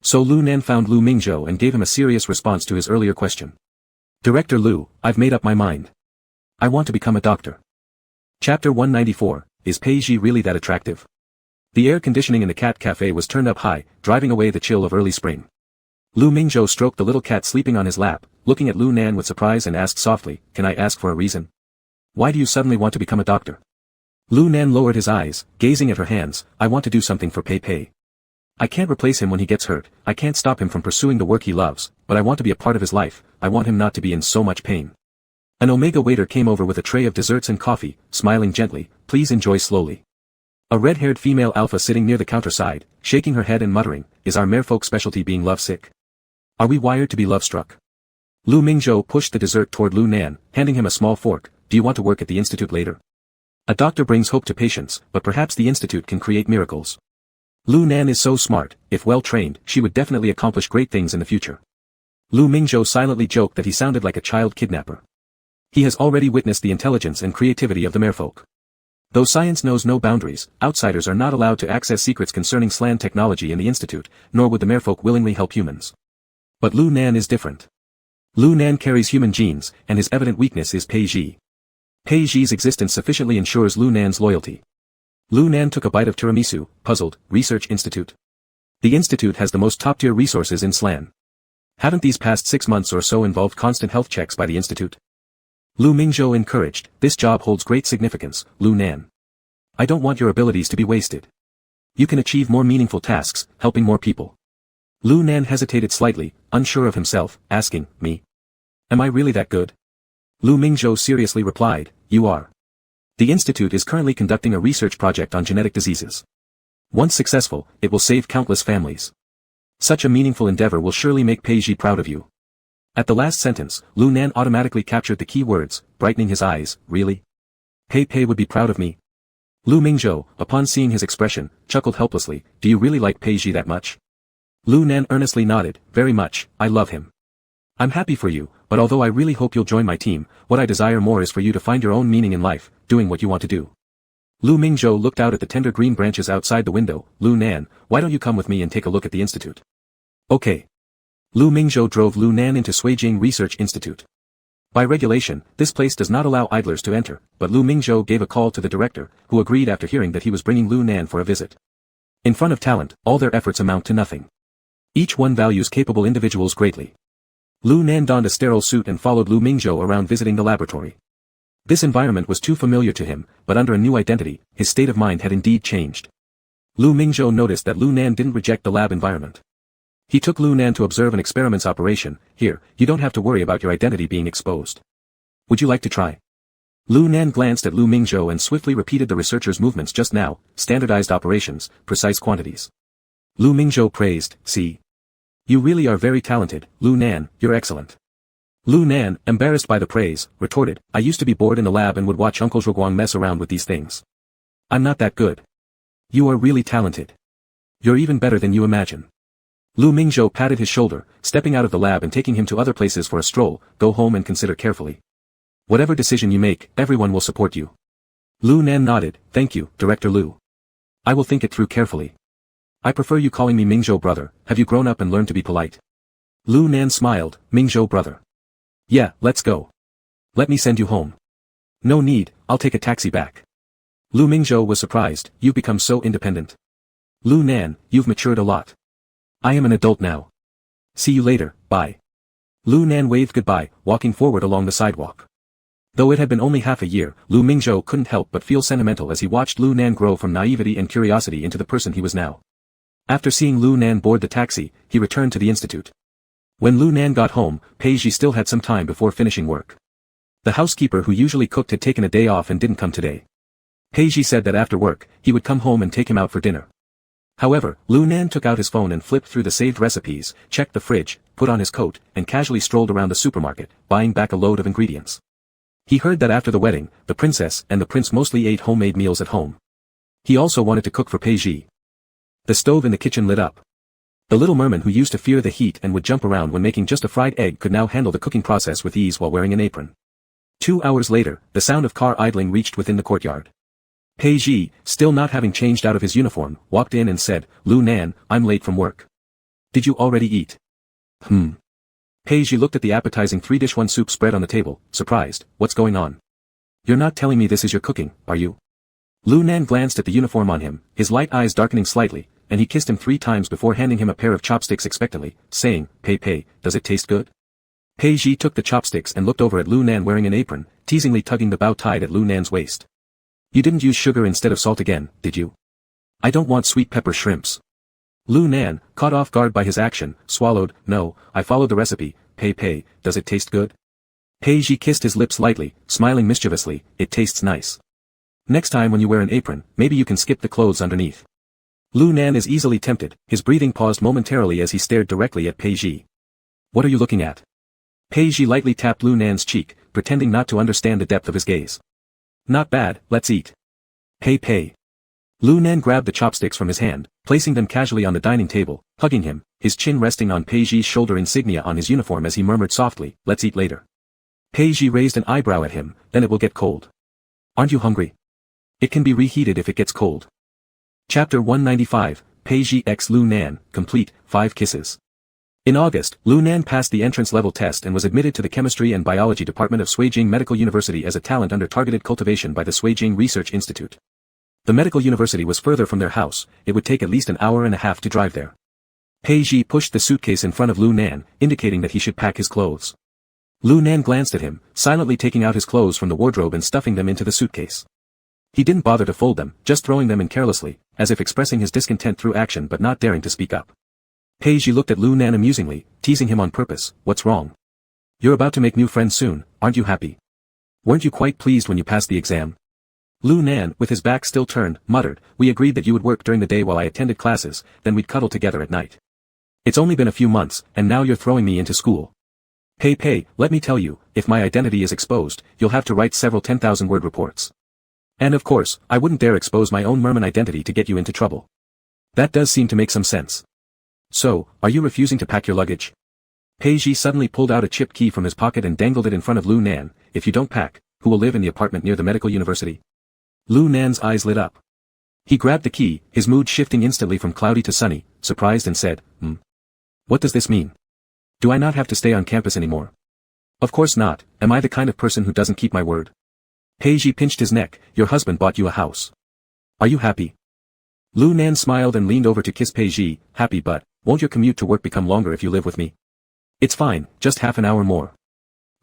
So Lu Nan found Lu Mingzhou and gave him a serious response to his earlier question. Director Lu, I've made up my mind. I want to become a doctor. Chapter 194, Is Peiji really that attractive? The air conditioning in the cat cafe was turned up high, driving away the chill of early spring. Lu Mingzhou stroked the little cat sleeping on his lap, looking at Lu Nan with surprise and asked softly, Can I ask for a reason? Why do you suddenly want to become a doctor? Lu Nan lowered his eyes, gazing at her hands. I want to do something for Pei Pei. I can't replace him when he gets hurt, I can't stop him from pursuing the work he loves, but I want to be a part of his life, I want him not to be in so much pain. An Omega waiter came over with a tray of desserts and coffee, smiling gently, Please enjoy slowly. A red-haired female alpha sitting near the counter sighed, shaking her head and muttering, Is our merfolk specialty being lovesick? Are we wired to be love-struck? Lu Mingzhou pushed the dessert toward Lu Nan, handing him a small fork. Do you want to work at the institute later? A doctor brings hope to patients, but perhaps the institute can create miracles. Lu Nan is so smart, if well trained, she would definitely accomplish great things in the future. Lu Mingzhou silently joked that he sounded like a child kidnapper. He has already witnessed the intelligence and creativity of the merfolk. Though science knows no boundaries, outsiders are not allowed to access secrets concerning slan technology in the institute, nor would the merfolk willingly help humans. But Lu Nan is different. Lu Nan carries human genes, and his evident weakness is Peiji. Peiji's existence sufficiently ensures Lu Nan's loyalty. Lu Nan took a bite of tiramisu, puzzled. Research Institute. The institute has the most top-tier resources in slan. Haven't these past 6 months or so involved constant health checks by the institute? Lu Mingzhou encouraged, This job holds great significance, Lu Nan. I don't want your abilities to be wasted. You can achieve more meaningful tasks, helping more people. Lu Nan hesitated slightly, unsure of himself, asking, Me? Am I really that good? Lu Mingzhou seriously replied, You are. The institute is currently conducting a research project on genetic diseases. Once successful, it will save countless families. Such a meaningful endeavor will surely make Peiji proud of you. At the last sentence, Lu Nan automatically captured the key words, brightening his eyes, Really? Pei Pei would be proud of me? Lu Mingzhou, upon seeing his expression, chuckled helplessly, Do you really like Peiji that much? Lu Nan earnestly nodded, Very much, I love him. I'm happy for you, but although I really hope you'll join my team, what I desire more is for you to find your own meaning in life, doing what you want to do. Lu Mingzhou looked out at the tender green branches outside the window. Lu Nan, why don't you come with me and take a look at the institute? Okay. Lu Mingzhou drove Lu Nan into Suijing Research Institute. By regulation, this place does not allow idlers to enter, but Lu Mingzhou gave a call to the director, who agreed after hearing that he was bringing Lu Nan for a visit. In front of talent, all their efforts amount to nothing. Each one values capable individuals greatly. Lu Nan donned a sterile suit and followed Lu Mingzhou around visiting the laboratory. This environment was too familiar to him, but under a new identity, his state of mind had indeed changed. Lu Mingzhou noticed that Lu Nan didn't reject the lab environment. He took Lu Nan to observe an experiment's operation. Here, you don't have to worry about your identity being exposed. Would you like to try? Lu Nan glanced at Lu Mingzhou and swiftly repeated the researcher's movements just now, standardized operations, precise quantities. Lu Mingzhou praised, See? You really are very talented, Lu Nan, you're excellent. Lu Nan, embarrassed by the praise, retorted, I used to be bored in the lab and would watch Uncle Zhuguang mess around with these things. I'm not that good. You are really talented. You're even better than you imagine. Lu Mingzhou patted his shoulder, stepping out of the lab and taking him to other places for a stroll. Go home and consider carefully. Whatever decision you make, everyone will support you. Lu Nan nodded, Thank you, Director Lu. I will think it through carefully. I prefer you calling me Mingzhou brother. Have you grown up and learned to be polite? Lu Nan smiled, Mingzhou brother. Yeah, let's go. Let me send you home. No need, I'll take a taxi back. Lu Mingzhou was surprised, You've become so independent. Lu Nan, you've matured a lot. I am an adult now. See you later, bye. Lu Nan waved goodbye, walking forward along the sidewalk. Though it had been only half a year, Lu Mingzhou couldn't help but feel sentimental as he watched Lu Nan grow from naivety and curiosity into the person he was now. After seeing Lu Nan board the taxi, he returned to the institute. When Lu Nan got home, Peiji still had some time before finishing work. The housekeeper who usually cooked had taken a day off and didn't come today. Peiji said that after work, he would come home and take him out for dinner. However, Lu Nan took out his phone and flipped through the saved recipes, checked the fridge, put on his coat, and casually strolled around the supermarket, buying back a load of ingredients. He heard that after the wedding, the princess and the prince mostly ate homemade meals at home. He also wanted to cook for Peiji. The stove in the kitchen lit up. The little merman who used to fear the heat and would jump around when making just a fried egg could now handle the cooking process with ease while wearing an apron. 2 hours later, the sound of car idling reached within the courtyard. Pei Ji, still not having changed out of his uniform, walked in and said, Lu Nan, I'm late from work. Did you already eat? Pei Ji looked at the appetizing 3-dish 1 soup spread on the table, surprised. What's going on? You're not telling me this is your cooking, are you? Lu Nan glanced at the uniform on him, his light eyes darkening slightly, and he kissed him 3 times before handing him a pair of chopsticks expectantly, saying, Pei, does it taste good? Pei Ji took the chopsticks and looked over at Lu Nan wearing an apron, teasingly tugging the bow tied at Lu Nan's waist. You didn't use sugar instead of salt again, did you? I don't want sweet pepper shrimps. Lu Nan, caught off guard by his action, swallowed. No, I followed the recipe. Pei, does it taste good? Pei Ji kissed his lips lightly, smiling mischievously. It tastes nice. Next time when you wear an apron, maybe you can skip the clothes underneath. Lu Nan is easily tempted, his breathing paused momentarily as he stared directly at Pei Ji. What are you looking at? Pei Ji lightly tapped Lu Nan's cheek, pretending not to understand the depth of his gaze. Not bad, let's eat. Pei. Lu Nan grabbed the chopsticks from his hand, placing them casually on the dining table, hugging him, his chin resting on Pei Ji's shoulder insignia on his uniform as he murmured softly, let's eat later. Pei Ji raised an eyebrow at him, then it will get cold. Aren't you hungry? It can be reheated if it gets cold. Chapter 195, Pei Ji x Lu Nan, complete, 5 kisses. In August, Lu Nan passed the entrance-level test and was admitted to the Chemistry and Biology Department of Suijing Medical University as a talent under targeted cultivation by the Suijing Research Institute. The medical university was further from their house, it would take at least an hour and a half to drive there. Pei Ji pushed the suitcase in front of Lu Nan, indicating that he should pack his clothes. Lu Nan glanced at him, silently taking out his clothes from the wardrobe and stuffing them into the suitcase. He didn't bother to fold them, just throwing them in carelessly, as if expressing his discontent through action but not daring to speak up. Pei Ji looked at Lu Nan amusingly, teasing him on purpose. What's wrong? You're about to make new friends soon, aren't you happy? Weren't you quite pleased when you passed the exam? Lu Nan, with his back still turned, muttered, we agreed that you would work during the day while I attended classes, then we'd cuddle together at night. It's only been a few months, and now you're throwing me into school. Pei, let me tell you, if my identity is exposed, you'll have to write several 10,000-word reports. And of course, I wouldn't dare expose my own merman identity to get you into trouble. That does seem to make some sense. So, are you refusing to pack your luggage? Pei Ji suddenly pulled out a chipped key from his pocket and dangled it in front of Lu Nan. If you don't pack, who will live in the apartment near the medical university? Lu Nan's eyes lit up. He grabbed the key, his mood shifting instantly from cloudy to sunny, surprised and said, What does this mean? Do I not have to stay on campus anymore? Of course not, am I the kind of person who doesn't keep my word? Pei Ji pinched his neck, your husband bought you a house. Are you happy? Lu Nan smiled and leaned over to kiss Pei Ji, happy but, won't your commute to work become longer if you live with me? It's fine, just half an hour more.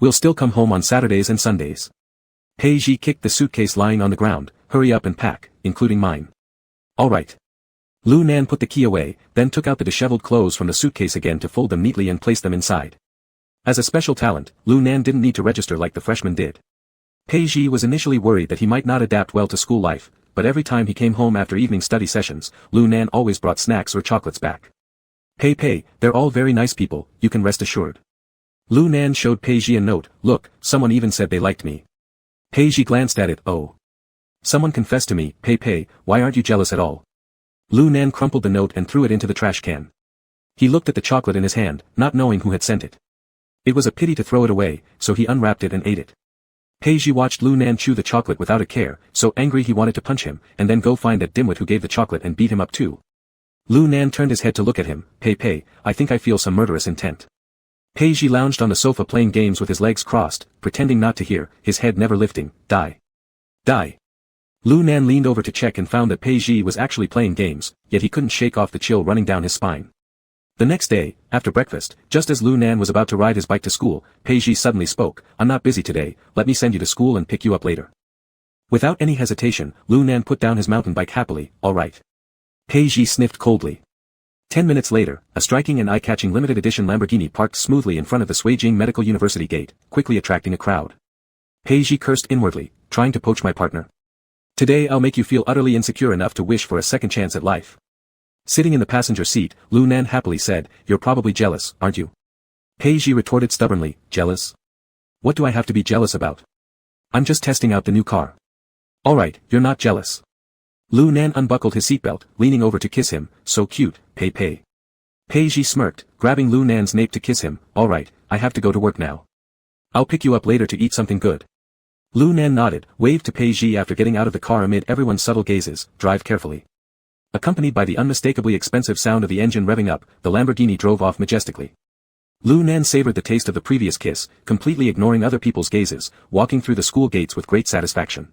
We'll still come home on Saturdays and Sundays. Pei Ji kicked the suitcase lying on the ground, hurry up and pack, including mine. Alright. Lu Nan put the key away, then took out the disheveled clothes from the suitcase again to fold them neatly and place them inside. As a special talent, Lu Nan didn't need to register like the freshman did. Pei Ji was initially worried that he might not adapt well to school life, but every time he came home after evening study sessions, Lu Nan always brought snacks or chocolates back. Pei, they're all very nice people, you can rest assured. Lu Nan showed Pei Ji a note, look, someone even said they liked me. Pei Ji glanced at it, oh. Someone confessed to me, Pei, why aren't you jealous at all? Lu Nan crumpled the note and threw it into the trash can. He looked at the chocolate in his hand, not knowing who had sent it. It was a pity to throw it away, so he unwrapped it and ate it. Pei Ji watched Lu Nan chew the chocolate without a care, so angry he wanted to punch him, and then go find that dimwit who gave the chocolate and beat him up too. Lu Nan turned his head to look at him, Pei, I think I feel some murderous intent. Pei Ji lounged on the sofa playing games with his legs crossed, pretending not to hear, his head never lifting, die. Lu Nan leaned over to check and found that Pei Ji was actually playing games, yet he couldn't shake off the chill running down his spine. The next day, after breakfast, just as Lu Nan was about to ride his bike to school, Pei Ji suddenly spoke, I'm not busy today, let me send you to school and pick you up later. Without any hesitation, Lu Nan put down his mountain bike happily, alright. Pei Ji sniffed coldly. 10 minutes later, a striking and eye-catching limited edition Lamborghini parked smoothly in front of the Suijing Medical University gate, quickly attracting a crowd. Pei Ji cursed inwardly, trying to poach my partner. Today I'll make you feel utterly insecure enough to wish for a second chance at life. Sitting in the passenger seat, Lu Nan happily said, you're probably jealous, aren't you? Pei Ji retorted stubbornly, jealous? What do I have to be jealous about? I'm just testing out the new car. Alright, you're not jealous. Lu Nan unbuckled his seatbelt, leaning over to kiss him, so cute, Pei. Pei Ji smirked, grabbing Lu Nan's nape to kiss him, alright, I have to go to work now. I'll pick you up later to eat something good. Lu Nan nodded, waved to Pei Ji after getting out of the car amid everyone's subtle gazes, drive carefully. Accompanied by the unmistakably expensive sound of the engine revving up, the Lamborghini drove off majestically. Lu Nan savored the taste of the previous kiss, completely ignoring other people's gazes, walking through the school gates with great satisfaction.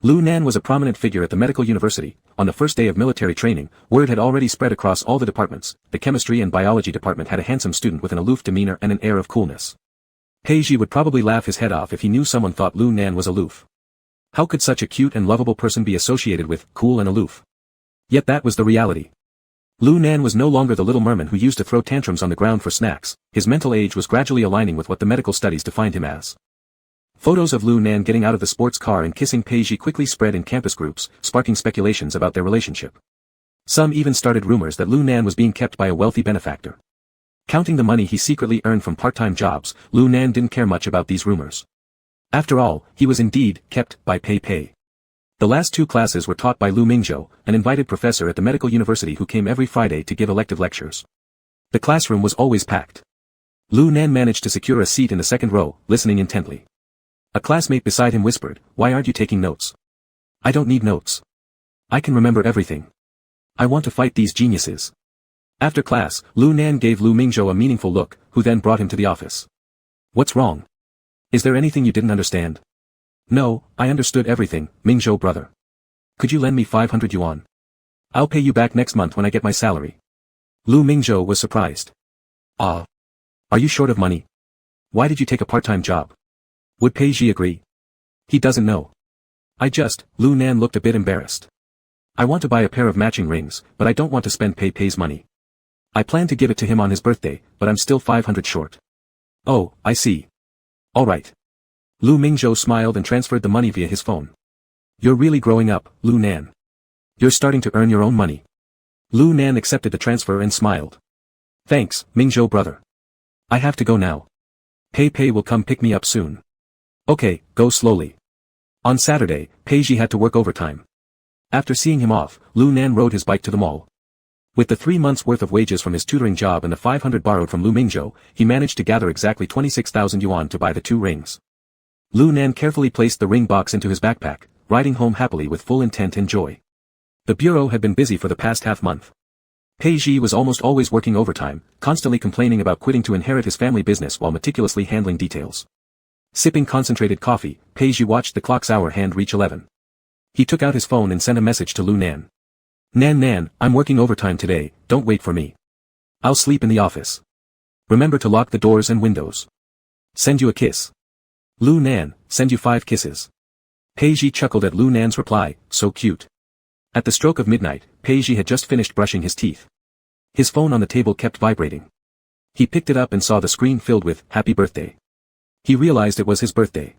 Lu Nan was a prominent figure at the medical university. On the first day of military training, word had already spread across all the departments. The chemistry and biology department had a handsome student with an aloof demeanor and an air of coolness. Pei Ji would probably laugh his head off if he knew someone thought Lu Nan was aloof. How could such a cute and lovable person be associated with cool and aloof? Yet that was the reality. Lu Nan was no longer the little merman who used to throw tantrums on the ground for snacks. His mental age was gradually aligning with what the medical studies defined him as. Photos of Lu Nan getting out of the sports car and kissing Pei Ji quickly spread in campus groups, sparking speculations about their relationship. Some even started rumors that Lu Nan was being kept by a wealthy benefactor. Counting the money he secretly earned from part-time jobs, Lu Nan didn't care much about these rumors. After all, he was indeed kept by Pei Pei. The last 2 classes were taught by Lu Mingzhou, an invited professor at the medical university who came every Friday to give elective lectures. The classroom was always packed. Lu Nan managed to secure a seat in the second row, listening intently. A classmate beside him whispered, "Why aren't you taking notes?" "I don't need notes. I can remember everything. I want to fight these geniuses." After class, Lu Nan gave Lu Mingzhou a meaningful look, who then brought him to the office. "What's wrong? Is there anything you didn't understand?" "No, I understood everything, Mingzhou brother. Could you lend me 500 yuan? I'll pay you back next month when I get my salary." Lu Mingzhou was surprised. "Ah. Are you short of money? Why did you take a part-time job? Would Pei Ji agree?" "He doesn't know. Lu Nan looked a bit embarrassed. "I want to buy a pair of matching rings, but I don't want to spend Pei Pei's money. I plan to give it to him on his birthday, but I'm still 500 short." "Oh, I see. All right." Lu Mingzhou smiled and transferred the money via his phone. "You're really growing up, Lu Nan. You're starting to earn your own money." Lu Nan accepted the transfer and smiled. "Thanks, Mingzhou brother. I have to go now. Pei Pei will come pick me up soon." "Okay, go slowly." On Saturday, Pei Ji had to work overtime. After seeing him off, Lu Nan rode his bike to the mall. With the 3 months' worth of wages from his tutoring job and the 500 borrowed from Lu Mingzhou, he managed to gather exactly 26,000 yuan to buy the 2 rings. Lu Nan carefully placed the ring box into his backpack, riding home happily with full intent and joy. The bureau had been busy for the past half-month. Pei Ji was almost always working overtime, constantly complaining about quitting to inherit his family business while meticulously handling details. Sipping concentrated coffee, Pei Ji watched the clock's hour hand reach 11. He took out his phone and sent a message to Lu Nan. Nan, I'm working overtime today, don't wait for me. I'll sleep in the office. Remember to lock the doors and windows. Send you a kiss. Lu Nan, send you 5 kisses." Pei Ji chuckled at Lu Nan's reply, so cute. At the stroke of midnight, Pei Ji had just finished brushing his teeth. His phone on the table kept vibrating. He picked it up and saw the screen filled with, "Happy birthday." He realized it was his birthday.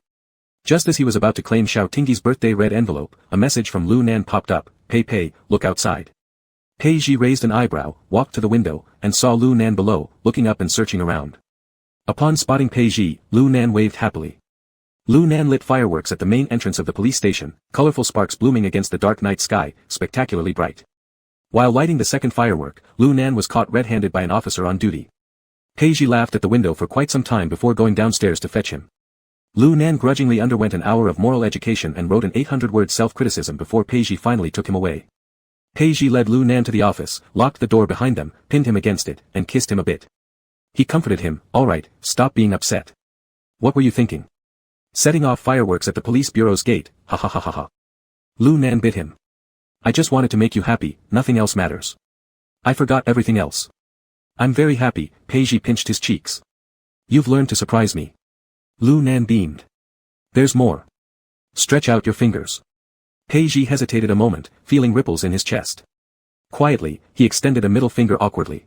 Just as he was about to claim Xiao Tingyi's birthday red envelope, a message from Lu Nan popped up, "Pei Pei, look outside." Pei Ji raised an eyebrow, walked to the window, and saw Lu Nan below, looking up and searching around. Upon spotting Pei Ji, Lu Nan waved happily. Lu Nan lit fireworks at the main entrance of the police station, colorful sparks blooming against the dark night sky, spectacularly bright. While lighting the second firework, Lu Nan was caught red-handed by an officer on duty. Pei Ji laughed at the window for quite some time before going downstairs to fetch him. Lu Nan grudgingly underwent an hour of moral education and wrote an 800-word self-criticism before Pei Ji finally took him away. Pei Ji led Lu Nan to the office, locked the door behind them, pinned him against it, and kissed him a bit. He comforted him, "All right, stop being upset. What were you thinking? Setting off fireworks at the police bureau's gate, ha ha ha ha ha." Lu Nan bit him. "I just wanted to make you happy, nothing else matters. I forgot everything else." "I'm very happy," Pei Ji pinched his cheeks. "You've learned to surprise me." Lu Nan beamed. "There's more. Stretch out your fingers." Pei Ji hesitated a moment, feeling ripples in his chest. Quietly, he extended a middle finger awkwardly.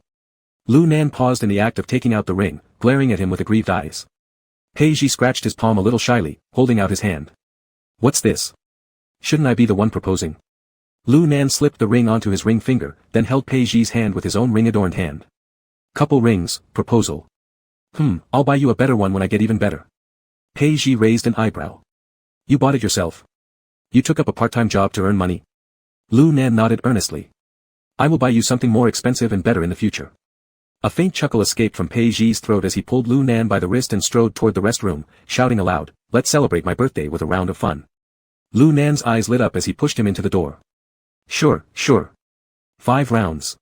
Lu Nan paused in the act of taking out the ring, glaring at him with aggrieved eyes. Pei Ji scratched his palm a little shyly, holding out his hand. "What's this? Shouldn't I be the one proposing?" Lu Nan slipped the ring onto his ring finger, then held Pei Ji's hand with his own ring-adorned hand. "Couple rings, proposal. I'll buy you a better one when I get even better." Pei Ji raised an eyebrow. "You bought it yourself? You took up a part-time job to earn money?" Lu Nan nodded earnestly. "I will buy you something more expensive and better in the future." A faint chuckle escaped from Pei Ji's throat as he pulled Lu Nan by the wrist and strode toward the restroom, shouting aloud, "Let's celebrate my birthday with a round of fun." Lu Nan's eyes lit up as he pushed him into the door. Sure. 5 rounds.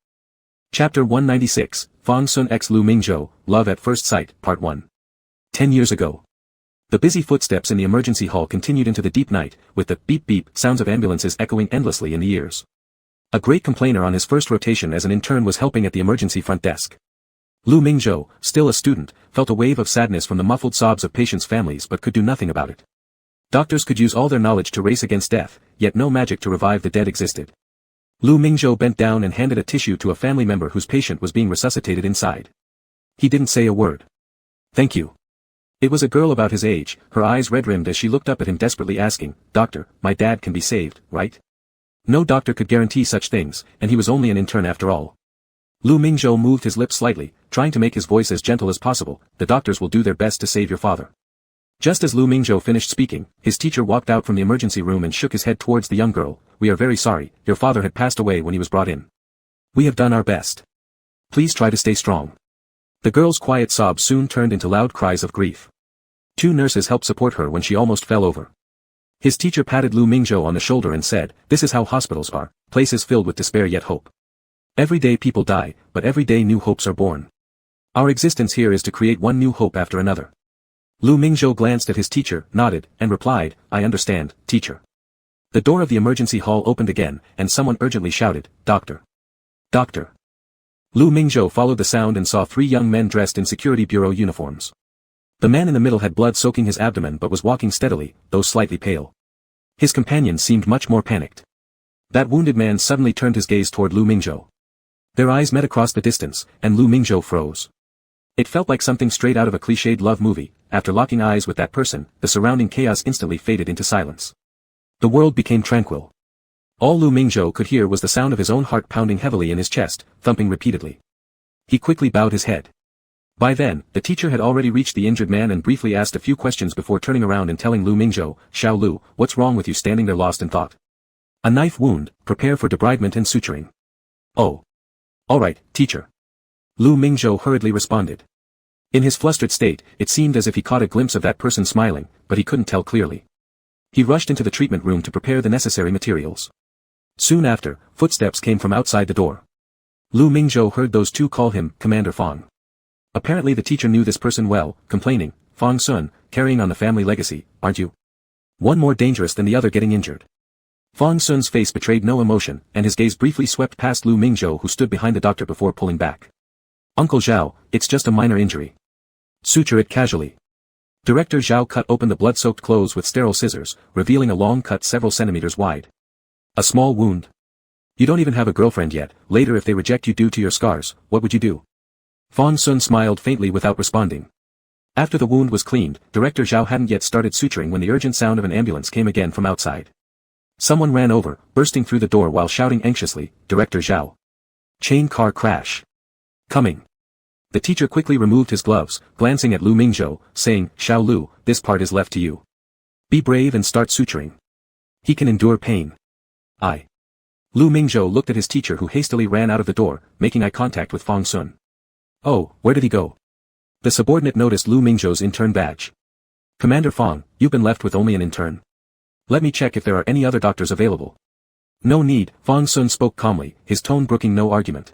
Chapter 196, Fang Sun x Lu Mingzhou, Love at First Sight, Part 1. 10 years ago. The busy footsteps in the emergency hall continued into the deep night, with the beep-beep sounds of ambulances echoing endlessly in the ears. A great complainer on his first rotation as an intern was helping at the emergency front desk. Lu Mingzhou, still a student, felt a wave of sadness from the muffled sobs of patients' families but could do nothing about it. Doctors could use all their knowledge to race against death, yet no magic to revive the dead existed. Lu Mingzhou bent down and handed a tissue to a family member whose patient was being resuscitated inside. He didn't say a word. "Thank you." It was a girl about his age, her eyes red-rimmed as she looked up at him desperately asking, "Doctor, my dad can be saved, right?" No doctor could guarantee such things, and he was only an intern after all. Lu Mingzhou moved his lips slightly, trying to make his voice as gentle as possible. "The doctors will do their best to save your father." Just as Lu Mingzhou finished speaking, his teacher walked out from the emergency room and shook his head towards the young girl. "We are very sorry, your father had passed away when he was brought in. We have done our best. Please try to stay strong." The girl's quiet sobs soon turned into loud cries of grief. 2 nurses helped support her when she almost fell over. His teacher patted Lu Mingzhou on the shoulder and said, "This is how hospitals are, places filled with despair yet hope. Every day people die, but every day new hopes are born. Our existence here is to create one new hope after another." Lu Mingzhou glanced at his teacher, nodded, and replied, "I understand, teacher." The door of the emergency hall opened again, and someone urgently shouted, "Doctor! Doctor!" Lu Mingzhou followed the sound and saw 3 young men dressed in security bureau uniforms. The man in the middle had blood soaking his abdomen but was walking steadily, though slightly pale. His companions seemed much more panicked. That wounded man suddenly turned his gaze toward Lu Mingzhou. Their eyes met across the distance, and Lu Mingzhou froze. It felt like something straight out of a cliched love movie. After locking eyes with that person, the surrounding chaos instantly faded into silence. The world became tranquil. All Lu Mingzhou could hear was the sound of his own heart pounding heavily in his chest, thumping repeatedly. He quickly bowed his head. By then, the teacher had already reached the injured man and briefly asked a few questions before turning around and telling Lu Mingzhou, "Xiao Lu, what's wrong with you standing there lost in thought?" "A knife wound, prepare for debridement and suturing." "Oh. All right, teacher." Lu Mingzhou hurriedly responded. In his flustered state, it seemed as if he caught a glimpse of that person smiling, but he couldn't tell clearly. He rushed into the treatment room to prepare the necessary materials. Soon after, footsteps came from outside the door. Lu Mingzhou heard those 2 call him Commander Fang. Apparently the teacher knew this person well, complaining, "Fang Sun, carrying on the family legacy, aren't you? One more dangerous than the other getting injured." Fang Sun's face betrayed no emotion, and his gaze briefly swept past Lu Mingzhou who stood behind the doctor before pulling back. "Uncle Zhao, it's just a minor injury. Suture it casually." Director Zhao cut open the blood-soaked clothes with sterile scissors, revealing a long cut several centimeters wide. "A small wound. You don't even have a girlfriend yet. Later if they reject you due to your scars, what would you do?" Fang Sun smiled faintly without responding. After the wound was cleaned, Director Zhao hadn't yet started suturing when the urgent sound of an ambulance came again from outside. Someone ran over, bursting through the door while shouting anxiously, "Director Zhao. Chain car crash. Coming." The teacher quickly removed his gloves, glancing at Lu Mingzhou, saying, "Xiao Lu, this part is left to you. Be brave and start suturing. He can endure pain." "I." Lu Mingzhou looked at his teacher who hastily ran out of the door, making eye contact with Fang Sun. "Oh, where did he go?" The subordinate noticed Lu Mingzhou's intern badge. "Commander Fang, you've been left with only an intern. Let me check if there are any other doctors available." "No need," Fang Sun spoke calmly, his tone brooking no argument.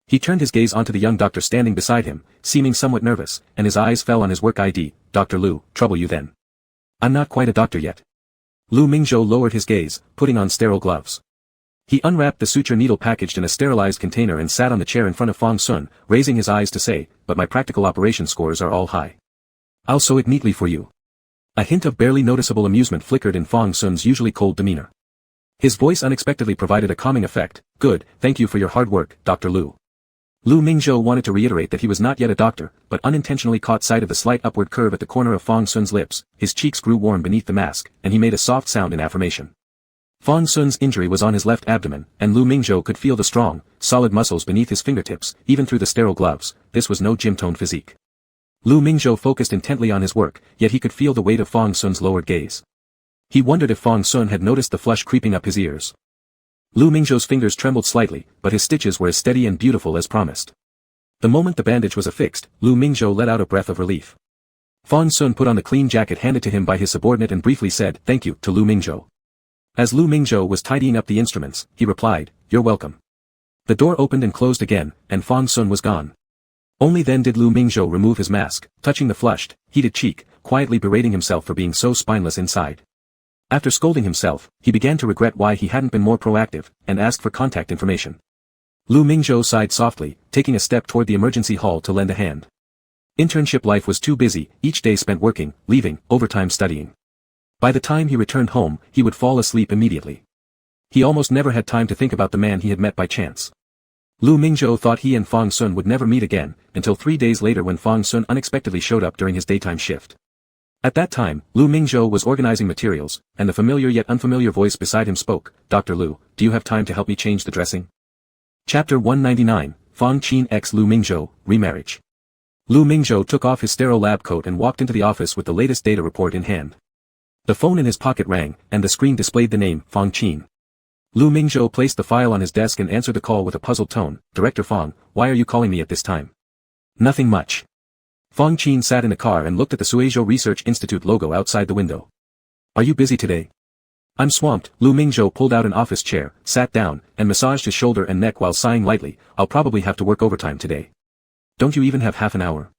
He turned his gaze onto the young doctor standing beside him, seeming somewhat nervous, and his eyes fell on his work ID. "Dr. Lu, trouble you then?" "I'm not quite a doctor yet." Lu Mingzhou lowered his gaze, putting on sterile gloves. He unwrapped the suture needle packaged in a sterilized container and sat on the chair in front of Fang Sun, raising his eyes to say, "But my practical operation scores are all high. I'll sew it neatly for you." A hint of barely noticeable amusement flickered in Fang Sun's usually cold demeanor. His voice unexpectedly provided a calming effect. "Good, thank you for your hard work, Dr. Lu." Lu Mingzhou wanted to reiterate that he was not yet a doctor, but unintentionally caught sight of the slight upward curve at the corner of Fang Sun's lips. His cheeks grew warm beneath the mask, and he made a soft sound in affirmation. Fang Sun's injury was on his left abdomen, and Lu Mingzhou could feel the strong, solid muscles beneath his fingertips, even through the sterile gloves. This was no gym-toned physique. Lu Mingzhou focused intently on his work, yet he could feel the weight of Fang Sun's lowered gaze. He wondered if Fang Sun had noticed the flush creeping up his ears. Lu Mingzhou's fingers trembled slightly, but his stitches were as steady and beautiful as promised. The moment the bandage was affixed, Lu Mingzhou let out a breath of relief. Fang Sun put on the clean jacket handed to him by his subordinate and briefly said, "Thank you," to Lu Mingzhou. As Lu Mingzhou was tidying up the instruments, he replied, "You're welcome." The door opened and closed again, and Fang Sun was gone. Only then did Lu Mingzhou remove his mask, touching the flushed, heated cheek, quietly berating himself for being so spineless inside. After scolding himself, he began to regret why he hadn't been more proactive, and asked for contact information. Lu Mingzhou sighed softly, taking a step toward the emergency hall to lend a hand. Internship life was too busy, each day spent working, leaving, overtime studying. By the time he returned home, he would fall asleep immediately. He almost never had time to think about the man he had met by chance. Lu Mingzhou thought he and Fang Sun would never meet again, until 3 days later when Fang Sun unexpectedly showed up during his daytime shift. At that time, Lu Mingzhou was organizing materials, and the familiar yet unfamiliar voice beside him spoke, "Dr. Lu, do you have time to help me change the dressing?" Chapter 199, Fang Qin x Lu Mingzhou, Remarriage. Lu Mingzhou took off his sterile lab coat and walked into the office with the latest data report in hand. The phone in his pocket rang, and the screen displayed the name, Fang Qin. Lu Mingzhou placed the file on his desk and answered the call with a puzzled tone, "Director Fang, why are you calling me at this time?" "Nothing much." Fang Qin sat in the car and looked at the Suizhou Research Institute logo outside the window. "Are you busy today?" "I'm swamped." Lu Mingzhou pulled out an office chair, sat down, and massaged his shoulder and neck while sighing lightly, "I'll probably have to work overtime today." "Don't you even have half an hour?"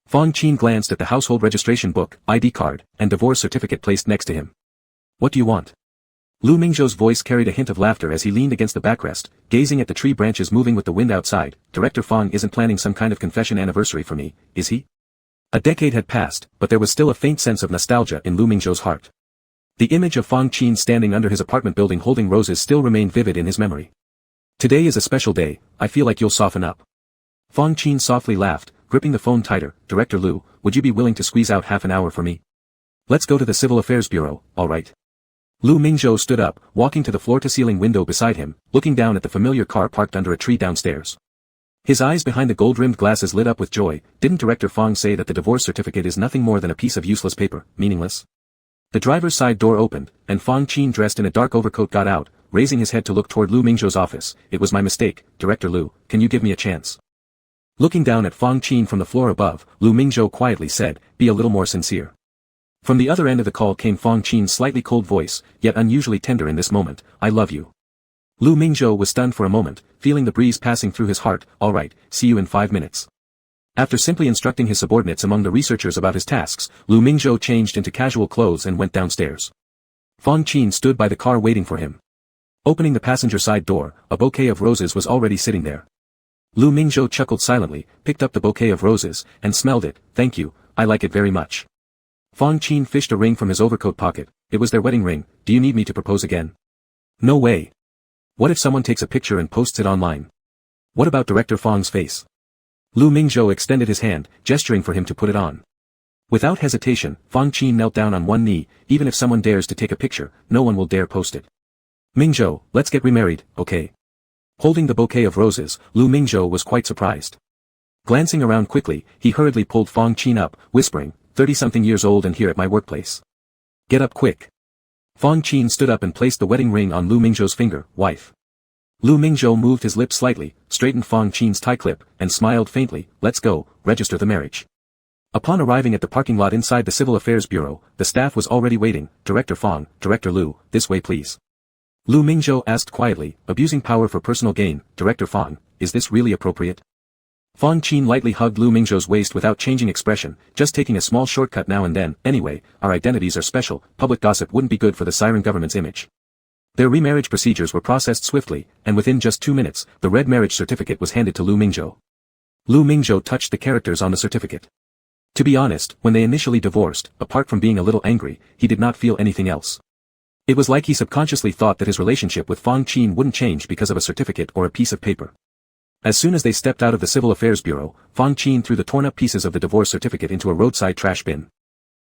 Fang Qin glanced at the household registration book, ID card, and divorce certificate placed next to him. "What do you want?" Lu Mingzhou's voice carried a hint of laughter as he leaned against the backrest, gazing at the tree branches moving with the wind outside. "Director Fang isn't planning some kind of confession anniversary for me, is he?" A decade had passed, but there was still a faint sense of nostalgia in Lu Mingzhou's heart. The image of Fang Qin standing under his apartment building holding roses still remained vivid in his memory. "Today is a special day, I feel like you'll soften up." Fang Qin softly laughed, gripping the phone tighter. "Director Lu, would you be willing to squeeze out half an hour for me? Let's go to the Civil Affairs Bureau, alright?" Lu Mingzhou stood up, walking to the floor-to-ceiling window beside him, looking down at the familiar car parked under a tree downstairs. His eyes behind the gold-rimmed glasses lit up with joy. "Didn't Director Fang say that the divorce certificate is nothing more than a piece of useless paper, meaningless?" The driver's side door opened, and Fang Qin dressed in a dark overcoat got out, raising his head to look toward Lu Mingzhou's office. "It was my mistake, Director Lu, can you give me a chance?" Looking down at Fang Qin from the floor above, Lu Mingzhou quietly said, "Be a little more sincere." From the other end of the call came Fang Qin's slightly cold voice, yet unusually tender in this moment, "I love you." Lu Mingzhou was stunned for a moment, feeling the breeze passing through his heart. "Alright, see you in 5 minutes." After simply instructing his subordinates among the researchers about his tasks, Lu Mingzhou changed into casual clothes and went downstairs. Fang Qin stood by the car waiting for him. Opening the passenger side door, a bouquet of roses was already sitting there. Lu Mingzhou chuckled silently, picked up the bouquet of roses, and smelled it. "Thank you, I like it very much." Fang Qin fished a ring from his overcoat pocket. "It was their wedding ring. Do you need me to propose again?" "No way. What if someone takes a picture and posts it online? What about Director Fang's face?" Lu Mingzhou extended his hand, gesturing for him to put it on. Without hesitation, Fang Qin knelt down on one knee. "Even if someone dares to take a picture, no one will dare post it. Mingzhou, let's get remarried, okay?" Holding the bouquet of roses, Lu Mingzhou was quite surprised. Glancing around quickly, he hurriedly pulled Fang Qin up, whispering, "30-something years old and here at my workplace. Get up quick." Fang Qin stood up and placed the wedding ring on Lu Mingzhou's finger. "Wife." Lu Mingzhou moved his lips slightly, straightened Fang Qin's tie clip, and smiled faintly. "Let's go, register the marriage." Upon arriving at the parking lot inside the Civil Affairs Bureau, the staff was already waiting. "Director Fang, Director Lu, this way please." Lu Mingzhou asked quietly, abusing power for personal gain. "Director Fang, is this really appropriate?" Fang Qin lightly hugged Lu Mingzhou's waist without changing expression, "Just taking a small shortcut now and then. Anyway, our identities are special, public gossip wouldn't be good for the Siren government's image." Their remarriage procedures were processed swiftly, and within just 2 minutes, the red marriage certificate was handed to Lu Mingzhou. Lu Mingzhou touched the characters on the certificate. To be honest, when they initially divorced, apart from being a little angry, he did not feel anything else. It was like he subconsciously thought that his relationship with Fang Qin wouldn't change because of a certificate or a piece of paper. As soon as they stepped out of the Civil Affairs Bureau, Fang Qin threw the torn-up pieces of the divorce certificate into a roadside trash bin.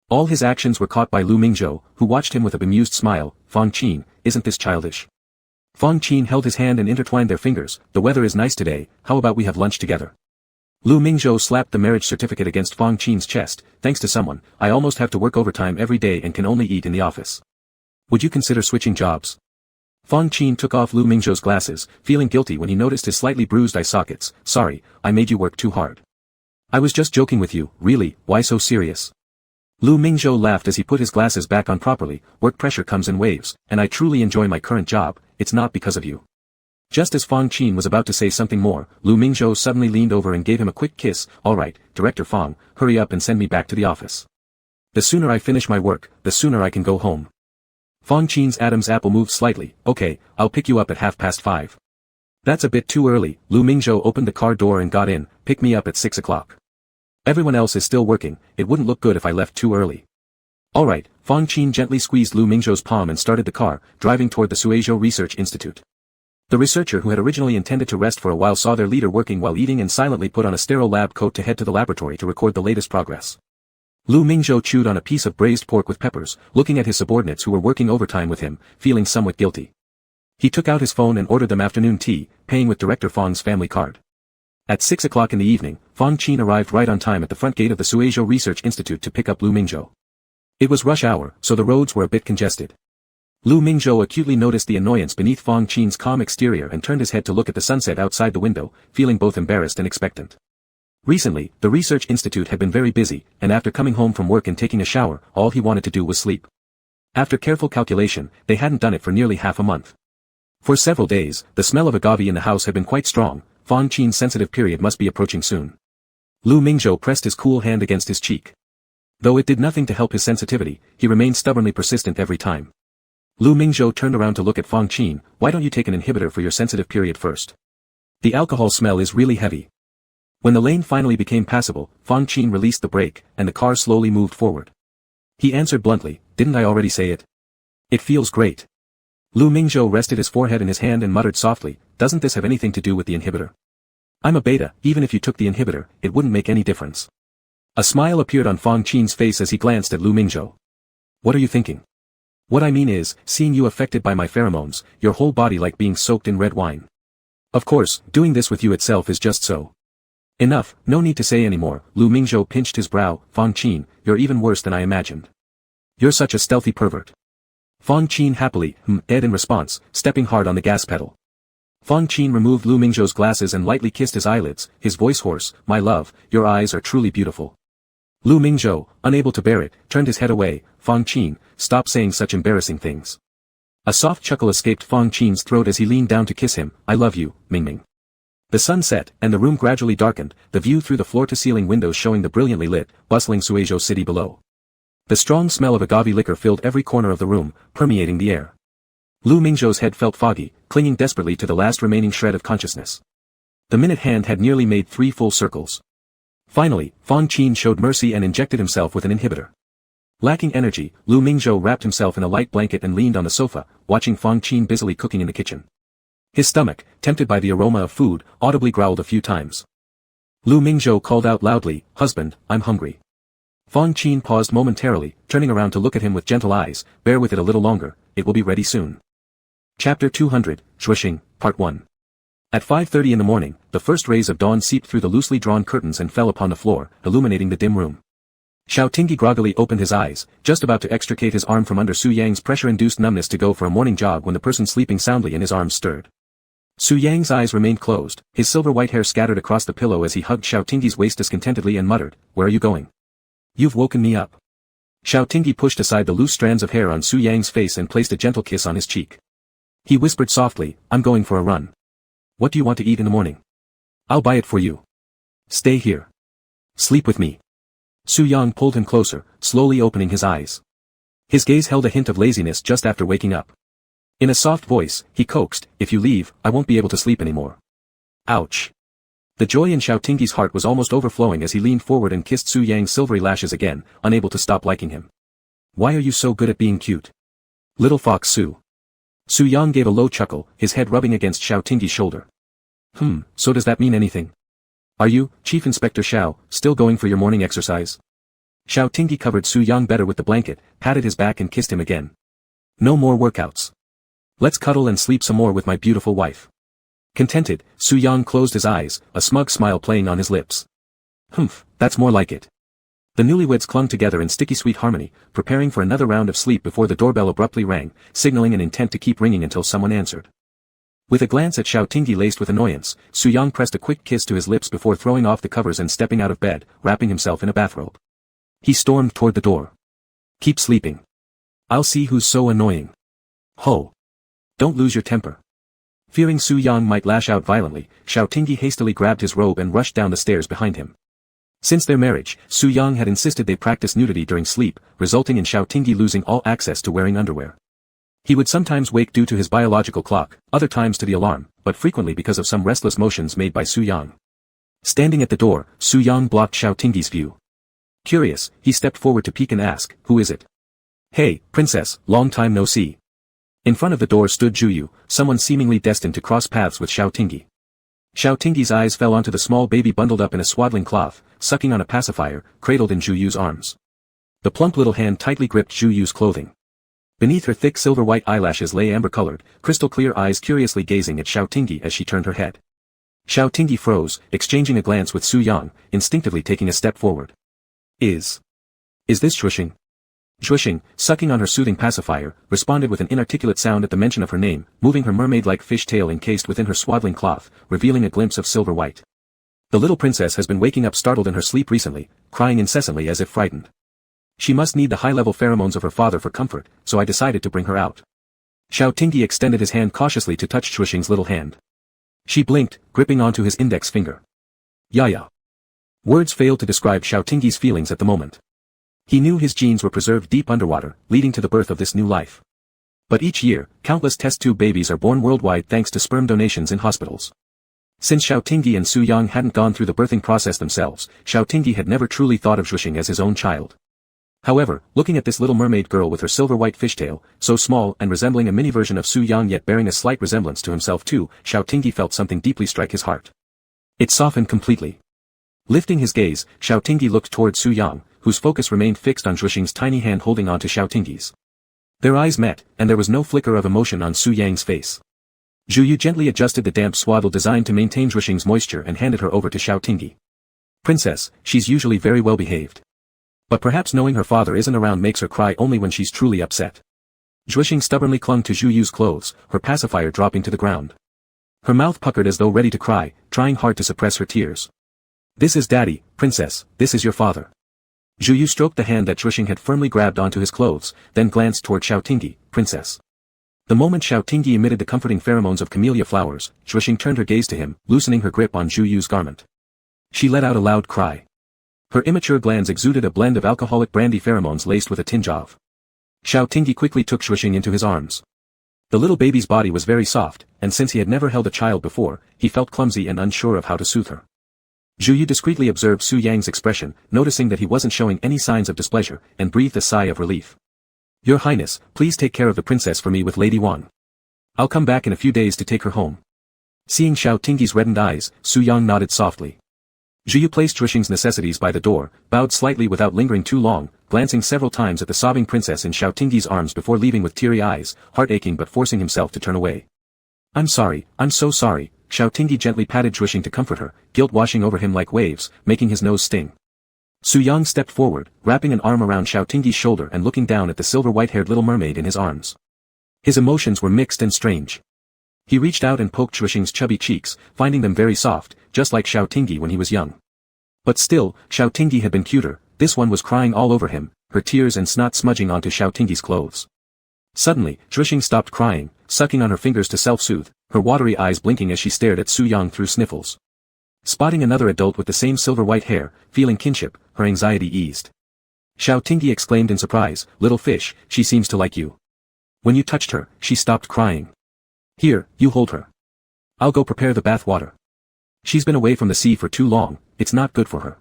All his actions were caught by Lu Mingzhou, who watched him with a bemused smile. "Fang Qin, isn't this childish?" Fang Qin held his hand and intertwined their fingers. "The weather is nice today, how about we have lunch together?" Lu Mingzhou slapped the marriage certificate against Fang Qin's chest. "Thanks to someone, I almost have to work overtime every day and can only eat in the office. Would you consider switching jobs?" Fang Qin took off Lu Mingzhou's glasses, feeling guilty when he noticed his slightly bruised eye sockets. Sorry, I made you work too hard. I was just joking with you, really, why so serious? Lu Mingzhou laughed as he put his glasses back on properly. Work pressure comes in waves, and I truly enjoy my current job, it's not because of you. Just as Fang Qin was about to say something more, Lu Mingzhou suddenly leaned over and gave him a quick kiss. Alright, Director Fang, hurry up and send me back to the office. The sooner I finish my work, the sooner I can go home. Fang Qin's Adam's apple moved slightly. Okay, I'll pick you up at 5:30. That's a bit too early. Lu Mingzhou opened the car door and got in. Pick me up at 6 o'clock. Everyone else is still working, it wouldn't look good if I left too early. Alright, Fang Qin gently squeezed Lu Mingzhou's palm and started the car, driving toward the Suizhou Research Institute. The researcher who had originally intended to rest for a while saw their leader working while eating and silently put on a sterile lab coat to head to the laboratory to record the latest progress. Lu Mingzhou chewed on a piece of braised pork with peppers, looking at his subordinates who were working overtime with him, feeling somewhat guilty. He took out his phone and ordered them afternoon tea, paying with Director Fang's family card. At 6 o'clock in the evening, Fang Qin arrived right on time at the front gate of the Suizhou Research Institute to pick up Lu Mingzhou. It was rush hour, so the roads were a bit congested. Lu Mingzhou acutely noticed the annoyance beneath Fang Qin's calm exterior and turned his head to look at the sunset outside the window, feeling both embarrassed and expectant. Recently, the research institute had been very busy, and after coming home from work and taking a shower, all he wanted to do was sleep. After careful calculation, they hadn't done it for nearly half a month. For several days, the smell of agave in the house had been quite strong. Fang Qin's sensitive period must be approaching soon. Lu Mingzhou pressed his cool hand against his cheek. Though it did nothing to help his sensitivity, he remained stubbornly persistent every time. Lu Mingzhou turned around to look at Fang Qin. Why don't you take an inhibitor for your sensitive period first? The alcohol smell is really heavy. When the lane finally became passable, Fang Qin released the brake, and the car slowly moved forward. He answered bluntly, didn't I already say it? It feels great. Lu Mingzhou rested his forehead in his hand and muttered softly, doesn't this have anything to do with the inhibitor? I'm a beta, even if you took the inhibitor, it wouldn't make any difference. A smile appeared on Fang Qin's face as he glanced at Lu Mingzhou. What are you thinking? What I mean is, seeing you affected by my pheromones, your whole body like being soaked in red wine. Of course, doing this with you itself is just so. Enough, no need to say any more. Lu Mingzhou pinched his brow. Fang Qin, you're even worse than I imagined. You're such a stealthy pervert. Fang Qin happily, ed in response, stepping hard on the gas pedal. Fang Qin removed Lu Mingzhou's glasses and lightly kissed his eyelids, his voice hoarse, my love, your eyes are truly beautiful. Lu Mingzhou, unable to bear it, turned his head away. Fang Qin, stop saying such embarrassing things. A soft chuckle escaped Fang Qin's throat as he leaned down to kiss him. I love you, Mingming. The sun set, and the room gradually darkened, the view through the floor-to-ceiling windows showing the brilliantly lit, bustling Suizhou city below. The strong smell of agave liquor filled every corner of the room, permeating the air. Lu Mingzhou's head felt foggy, clinging desperately to the last remaining shred of consciousness. The minute hand had nearly made 3 full circles. Finally, Fang Qin showed mercy and injected himself with an inhibitor. Lacking energy, Lu Mingzhou wrapped himself in a light blanket and leaned on the sofa, watching Fang Qin busily cooking in the kitchen. His stomach, tempted by the aroma of food, audibly growled a few times. Lu Mingzhou called out loudly, husband, I'm hungry. Fang Qin paused momentarily, turning around to look at him with gentle eyes, bear with it a little longer, it will be ready soon. Chapter 200, Shuixing, Part 1. At 5:30 in the morning, the first rays of dawn seeped through the loosely drawn curtains and fell upon the floor, illuminating the dim room. Xiao Tingyi groggily opened his eyes, just about to extricate his arm from under Su Yang's pressure-induced numbness to go for a morning jog when the person sleeping soundly in his arms stirred. Su Yang's eyes remained closed, his silver-white hair scattered across the pillow as he hugged Xiao Tingyi's waist discontentedly and muttered, where are you going? You've woken me up. Xiao Tingyi pushed aside the loose strands of hair on Su Yang's face and placed a gentle kiss on his cheek. He whispered softly, I'm going for a run. What do you want to eat in the morning? I'll buy it for you. Stay here. Sleep with me. Su Yang pulled him closer, slowly opening his eyes. His gaze held a hint of laziness just after waking up. In a soft voice, he coaxed, if you leave, I won't be able to sleep anymore. Ouch. The joy in Xiao Tingyi's heart was almost overflowing as he leaned forward and kissed Su Yang's silvery lashes again, unable to stop liking him. Why are you so good at being cute? Little fox Su. Su Yang gave a low chuckle, his head rubbing against Xiao Tingyi's shoulder. So does that mean anything? Are you, Chief Inspector Xiao, still going for your morning exercise? Xiao Tingyi covered Su Yang better with the blanket, patted his back and kissed him again. No more workouts. Let's cuddle and sleep some more with my beautiful wife. Contented, Su Yang closed his eyes, a smug smile playing on his lips. That's more like it. The newlyweds clung together in sticky sweet harmony, preparing for another round of sleep before the doorbell abruptly rang, signaling an intent to keep ringing until someone answered. With a glance at Xiao Tingyi laced with annoyance, Su Yang pressed a quick kiss to his lips before throwing off the covers and stepping out of bed, wrapping himself in a bathrobe. He stormed toward the door. Keep sleeping. I'll see who's so annoying. Ho! Don't lose your temper. Fearing Su Yang might lash out violently, Xiao Tingyi hastily grabbed his robe and rushed down the stairs behind him. Since their marriage, Su Yang had insisted they practice nudity during sleep, resulting in Xiao Tingyi losing all access to wearing underwear. He would sometimes wake due to his biological clock, other times to the alarm, but frequently because of some restless motions made by Su Yang. Standing at the door, Su Yang blocked Xiao Tingyi's view. Curious, he stepped forward to peek and ask, "Who is it?" "Hey, princess, long time no see." In front of the door stood Juyu, someone seemingly destined to cross paths with Xiao Tingyi. Xiao Tingyi's eyes fell onto the small baby bundled up in a swaddling cloth, sucking on a pacifier, cradled in Juyu's arms. The plump little hand tightly gripped Juyu's clothing. Beneath her thick silver-white eyelashes lay amber-colored, crystal-clear eyes curiously gazing at Xiao Tingyi as she turned her head. Xiao Tingyi froze, exchanging a glance with Su Yang, instinctively taking a step forward. Is this Zhuxing?" Zhuxing, sucking on her soothing pacifier, responded with an inarticulate sound at the mention of her name, moving her mermaid-like fish tail encased within her swaddling cloth, revealing a glimpse of silver white. The little princess has been waking up startled in her sleep recently, crying incessantly as if frightened. She must need the high-level pheromones of her father for comfort, so I decided to bring her out. Xiao Tingyi extended his hand cautiously to touch Zhuxing's little hand. She blinked, gripping onto his index finger. "Yaya." Words failed to describe Xiao Tingyi's feelings at the moment. He knew his genes were preserved deep underwater, leading to the birth of this new life. But each year, countless test tube babies are born worldwide thanks to sperm donations in hospitals. Since Xiao Tingyi and Su Yang hadn't gone through the birthing process themselves, Xiao Tingyi had never truly thought of Zhuxing as his own child. However, looking at this little mermaid girl with her silver-white fishtail, so small and resembling a mini version of Su Yang yet bearing a slight resemblance to himself too, Xiao Tingyi felt something deeply strike his heart. It softened completely. Lifting his gaze, Xiao Tingyi looked toward Su Yang, whose focus remained fixed on Zhuxing's tiny hand holding on to Xiao Tingyi's. Their eyes met, and there was no flicker of emotion on Su Yang's face. Juyu gently adjusted the damp swaddle designed to maintain Zhuxing's moisture and handed her over to Xiao Tingyi. "Princess, she's usually very well behaved. But perhaps knowing her father isn't around makes her cry only when she's truly upset." Zhuxing stubbornly clung to Juyu's clothes, her pacifier dropping to the ground. Her mouth puckered as though ready to cry, trying hard to suppress her tears. "This is Daddy, Princess, this is your father." Juyu stroked the hand that Zhuxing had firmly grabbed onto his clothes, then glanced toward Xiao Tingyi, "Princess." The moment Xiao Tingyi emitted the comforting pheromones of camellia flowers, Zhuxing turned her gaze to him, loosening her grip on Juyu's garment. She let out a loud cry. Her immature glands exuded a blend of alcoholic brandy pheromones laced with a tinge of. Xiao Tingyi quickly took Zhuxing into his arms. The little baby's body was very soft, and since he had never held a child before, he felt clumsy and unsure of how to soothe her. Juyu discreetly observed Su Yang's expression, noticing that he wasn't showing any signs of displeasure, and breathed a sigh of relief. "Your Highness, please take care of the princess for me with Lady Wang. I'll come back in a few days to take her home." Seeing Xiao Tingyi's reddened eyes, Su Yang nodded softly. Juyu placed Zhuxing's necessities by the door, bowed slightly without lingering too long, glancing several times at the sobbing princess in Xiao Tingyi's arms before leaving with teary eyes, heart aching but forcing himself to turn away. "I'm sorry, I'm so sorry." Xiao Tingyi gently patted Zhuxing to comfort her, guilt washing over him like waves, making his nose sting. Su Yang stepped forward, wrapping an arm around Xiao Tingyi's shoulder and looking down at the silver white-haired little mermaid in his arms. His emotions were mixed and strange. He reached out and poked Zhuxing's chubby cheeks, finding them very soft, just like Xiao Tingyi when he was young. But still, Xiao Tingyi had been cuter. This one was crying all over him, her tears and snot smudging onto Xiao Tingyi's clothes. Suddenly, Zhuxing stopped crying, sucking on her fingers to self-soothe, her watery eyes blinking as she stared at Su Yang through sniffles. Spotting another adult with the same silver-white hair, feeling kinship, her anxiety eased. Xiao Tingyi exclaimed in surprise, "Little fish, she seems to like you." When you touched her, she stopped crying. "Here, you hold her. I'll go prepare the bath water. She's been away from the sea for too long, it's not good for her."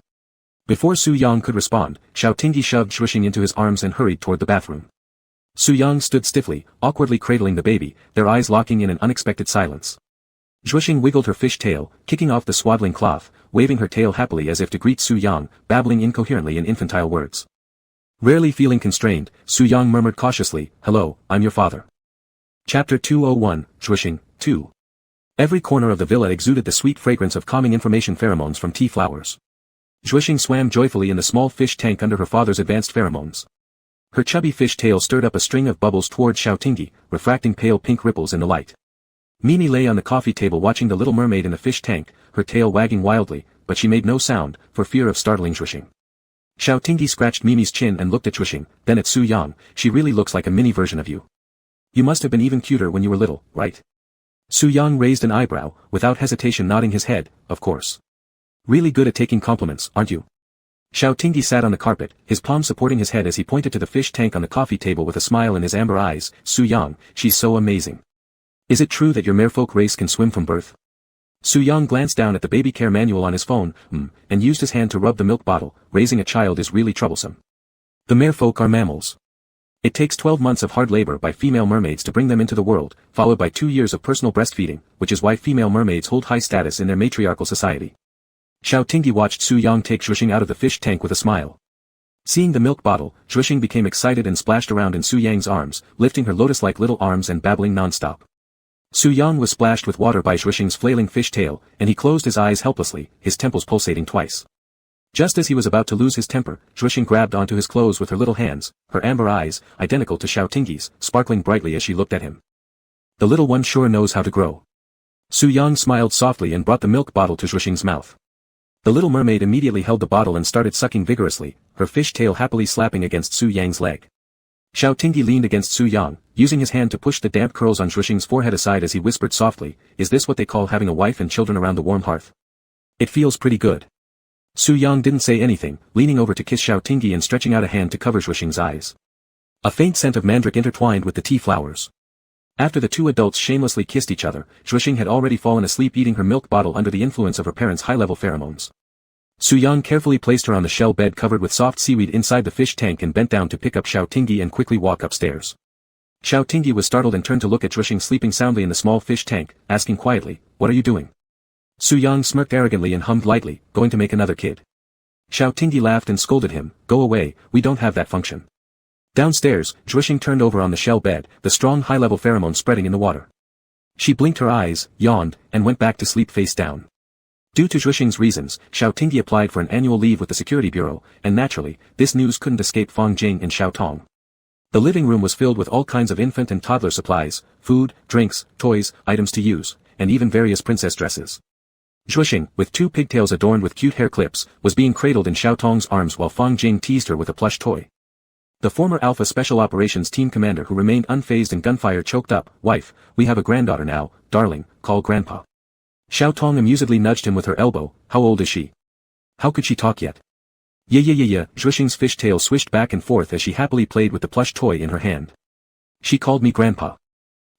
Before Su Yang could respond, Xiao Tingyi shoved Zhuxing into his arms and hurried toward the bathroom. Su Yang stood stiffly, awkwardly cradling the baby, their eyes locking in an unexpected silence. Zhuxing wiggled her fish tail, kicking off the swaddling cloth, waving her tail happily as if to greet Su Yang, babbling incoherently in infantile words. Rarely feeling constrained, Su Yang murmured cautiously, "Hello, I'm your father." Chapter 201, Zhuxing, 2. Every corner of the villa exuded the sweet fragrance of calming information pheromones from tea flowers. Zhuixing swam joyfully in the small fish tank under her father's advanced pheromones. Her chubby fish tail stirred up a string of bubbles toward Xiaotingi, refracting pale pink ripples in the light. Mimi lay on the coffee table watching the little mermaid in the fish tank, her tail wagging wildly, but she made no sound, for fear of startling Zhuixing. Xiaotingi scratched Mimi's chin and looked at Zhuixing, then at Su Yang. She really looks like a mini version of you. You must have been even cuter when you were little, right? Su Yang raised an eyebrow, without hesitation nodding his head, of course. Really good at taking compliments, aren't you? Xiaotingi sat on the carpet, his palm supporting his head as he pointed to the fish tank on the coffee table with a smile in his amber eyes. Su Yang, she's so amazing. Is it true that your merfolk race can swim from birth? Su Yang glanced down at the baby care manual on his phone, and used his hand to rub the milk bottle. Raising a child is really troublesome. The merfolk are mammals. It takes 12 months of hard labor by female mermaids to bring them into the world, followed by 2 years of personal breastfeeding, which is why female mermaids hold high status in their matriarchal society. Xiaotingi watched Su Yang take Zhuixing out of the fish tank with a smile. Seeing the milk bottle, Zhuixing became excited and splashed around in Su Yang's arms, lifting her lotus-like little arms and babbling non-stop. Su Yang was splashed with water by Zhuixing's flailing fish tail, and he closed his eyes helplessly, his temples pulsating twice. Just as he was about to lose his temper, Zhuixing grabbed onto his clothes with her little hands, her amber eyes, identical to Xiaotingi's, sparkling brightly as she looked at him. The little one sure knows how to grow. Su Yang smiled softly and brought the milk bottle to Zhuixing's mouth. The little mermaid immediately held the bottle and started sucking vigorously, her fish tail happily slapping against Su Yang's leg. Xiaotingi leaned against Su Yang, using his hand to push the damp curls on Zhuixing's forehead aside as he whispered softly, "Is this what they call having a wife and children around the warm hearth? It feels pretty good." Su Yang didn't say anything, leaning over to kiss Xiaotingi and stretching out a hand to cover Zhuixing's eyes. A faint scent of mandrake intertwined with the tea flowers. After the two adults shamelessly kissed each other, Zhuixing had already fallen asleep eating her milk bottle under the influence of her parents' high-level pheromones. Su Yang carefully placed her on the shell bed covered with soft seaweed inside the fish tank and bent down to pick up Xiaotingi and quickly walk upstairs. Xiaotingi was startled and turned to look at Zhuixing sleeping soundly in the small fish tank, asking quietly, "What are you doing?" Su Yang smirked arrogantly and hummed lightly, "Going to make another kid." Xiaotingi laughed and scolded him, "Go away, we don't have that function." Downstairs, Zhuixing turned over on the shell bed, the strong high-level pheromone spreading in the water. She blinked her eyes, yawned, and went back to sleep face down. Due to Zhuixing's reasons, Xiaotingi applied for an annual leave with the security bureau, and naturally, this news couldn't escape Fang Jing and Xiaotong. The living room was filled with all kinds of infant and toddler supplies, food, drinks, toys, items to use, and even various princess dresses. Zhuixing, with 2 pigtails adorned with cute hair clips, was being cradled in Xiaotong's arms while Fang Jing teased her with a plush toy. The former Alpha Special Operations Team commander who remained unfazed in gunfire choked up, "Wife, we have a granddaughter now, darling, call Grandpa." Xiaotong amusedly nudged him with her elbow, "How old is she? How could she talk yet?" Yeah. Zhuixing's fish tail swished back and forth as she happily played with the plush toy in her hand. "She called me Grandpa."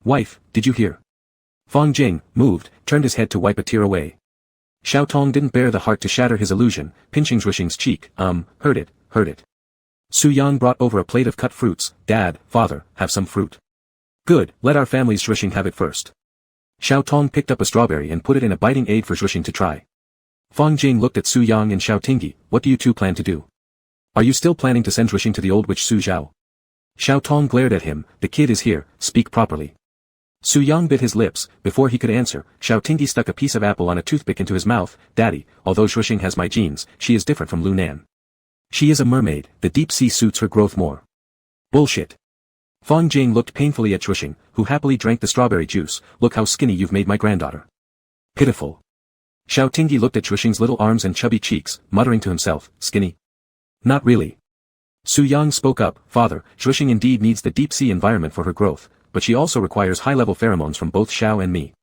"Wife, did you hear?" Fang Jing, moved, turned his head to wipe a tear away. Xiaotong didn't bear the heart to shatter his illusion, pinching Zhuixing's cheek, heard it. Su Yang brought over a plate of cut fruits, "Dad, Father, have some fruit." "Good, let our families Zhuixing have it first." Xiaotong picked up a strawberry and put it in a biting aid for Zhuixing to try. Fang Jing looked at Su Yang and Xiaotingi, "What do you two plan to do? Are you still planning to send Zhuixing to the old witch Su Zhao?" Xiaotong glared at him, "The kid is here, speak properly." Su Yang bit his lips. Before he could answer, Xiaotingi stuck a piece of apple on a toothpick into his mouth. "Daddy, although Zhuixing has my genes, she is different from Lunan. She is a mermaid, the deep sea suits her growth more." "Bullshit." Fang Jing looked painfully at Zhuixing, who happily drank the strawberry juice. "Look how skinny you've made my granddaughter." "Pitiful." Xiaotingi looked at Zhuixing's little arms and chubby cheeks, muttering to himself, "Skinny? Not really." Su Yang spoke up, "Father, Zhuixing indeed needs the deep sea environment for her growth, but she also requires high-level pheromones from both Xiao and me.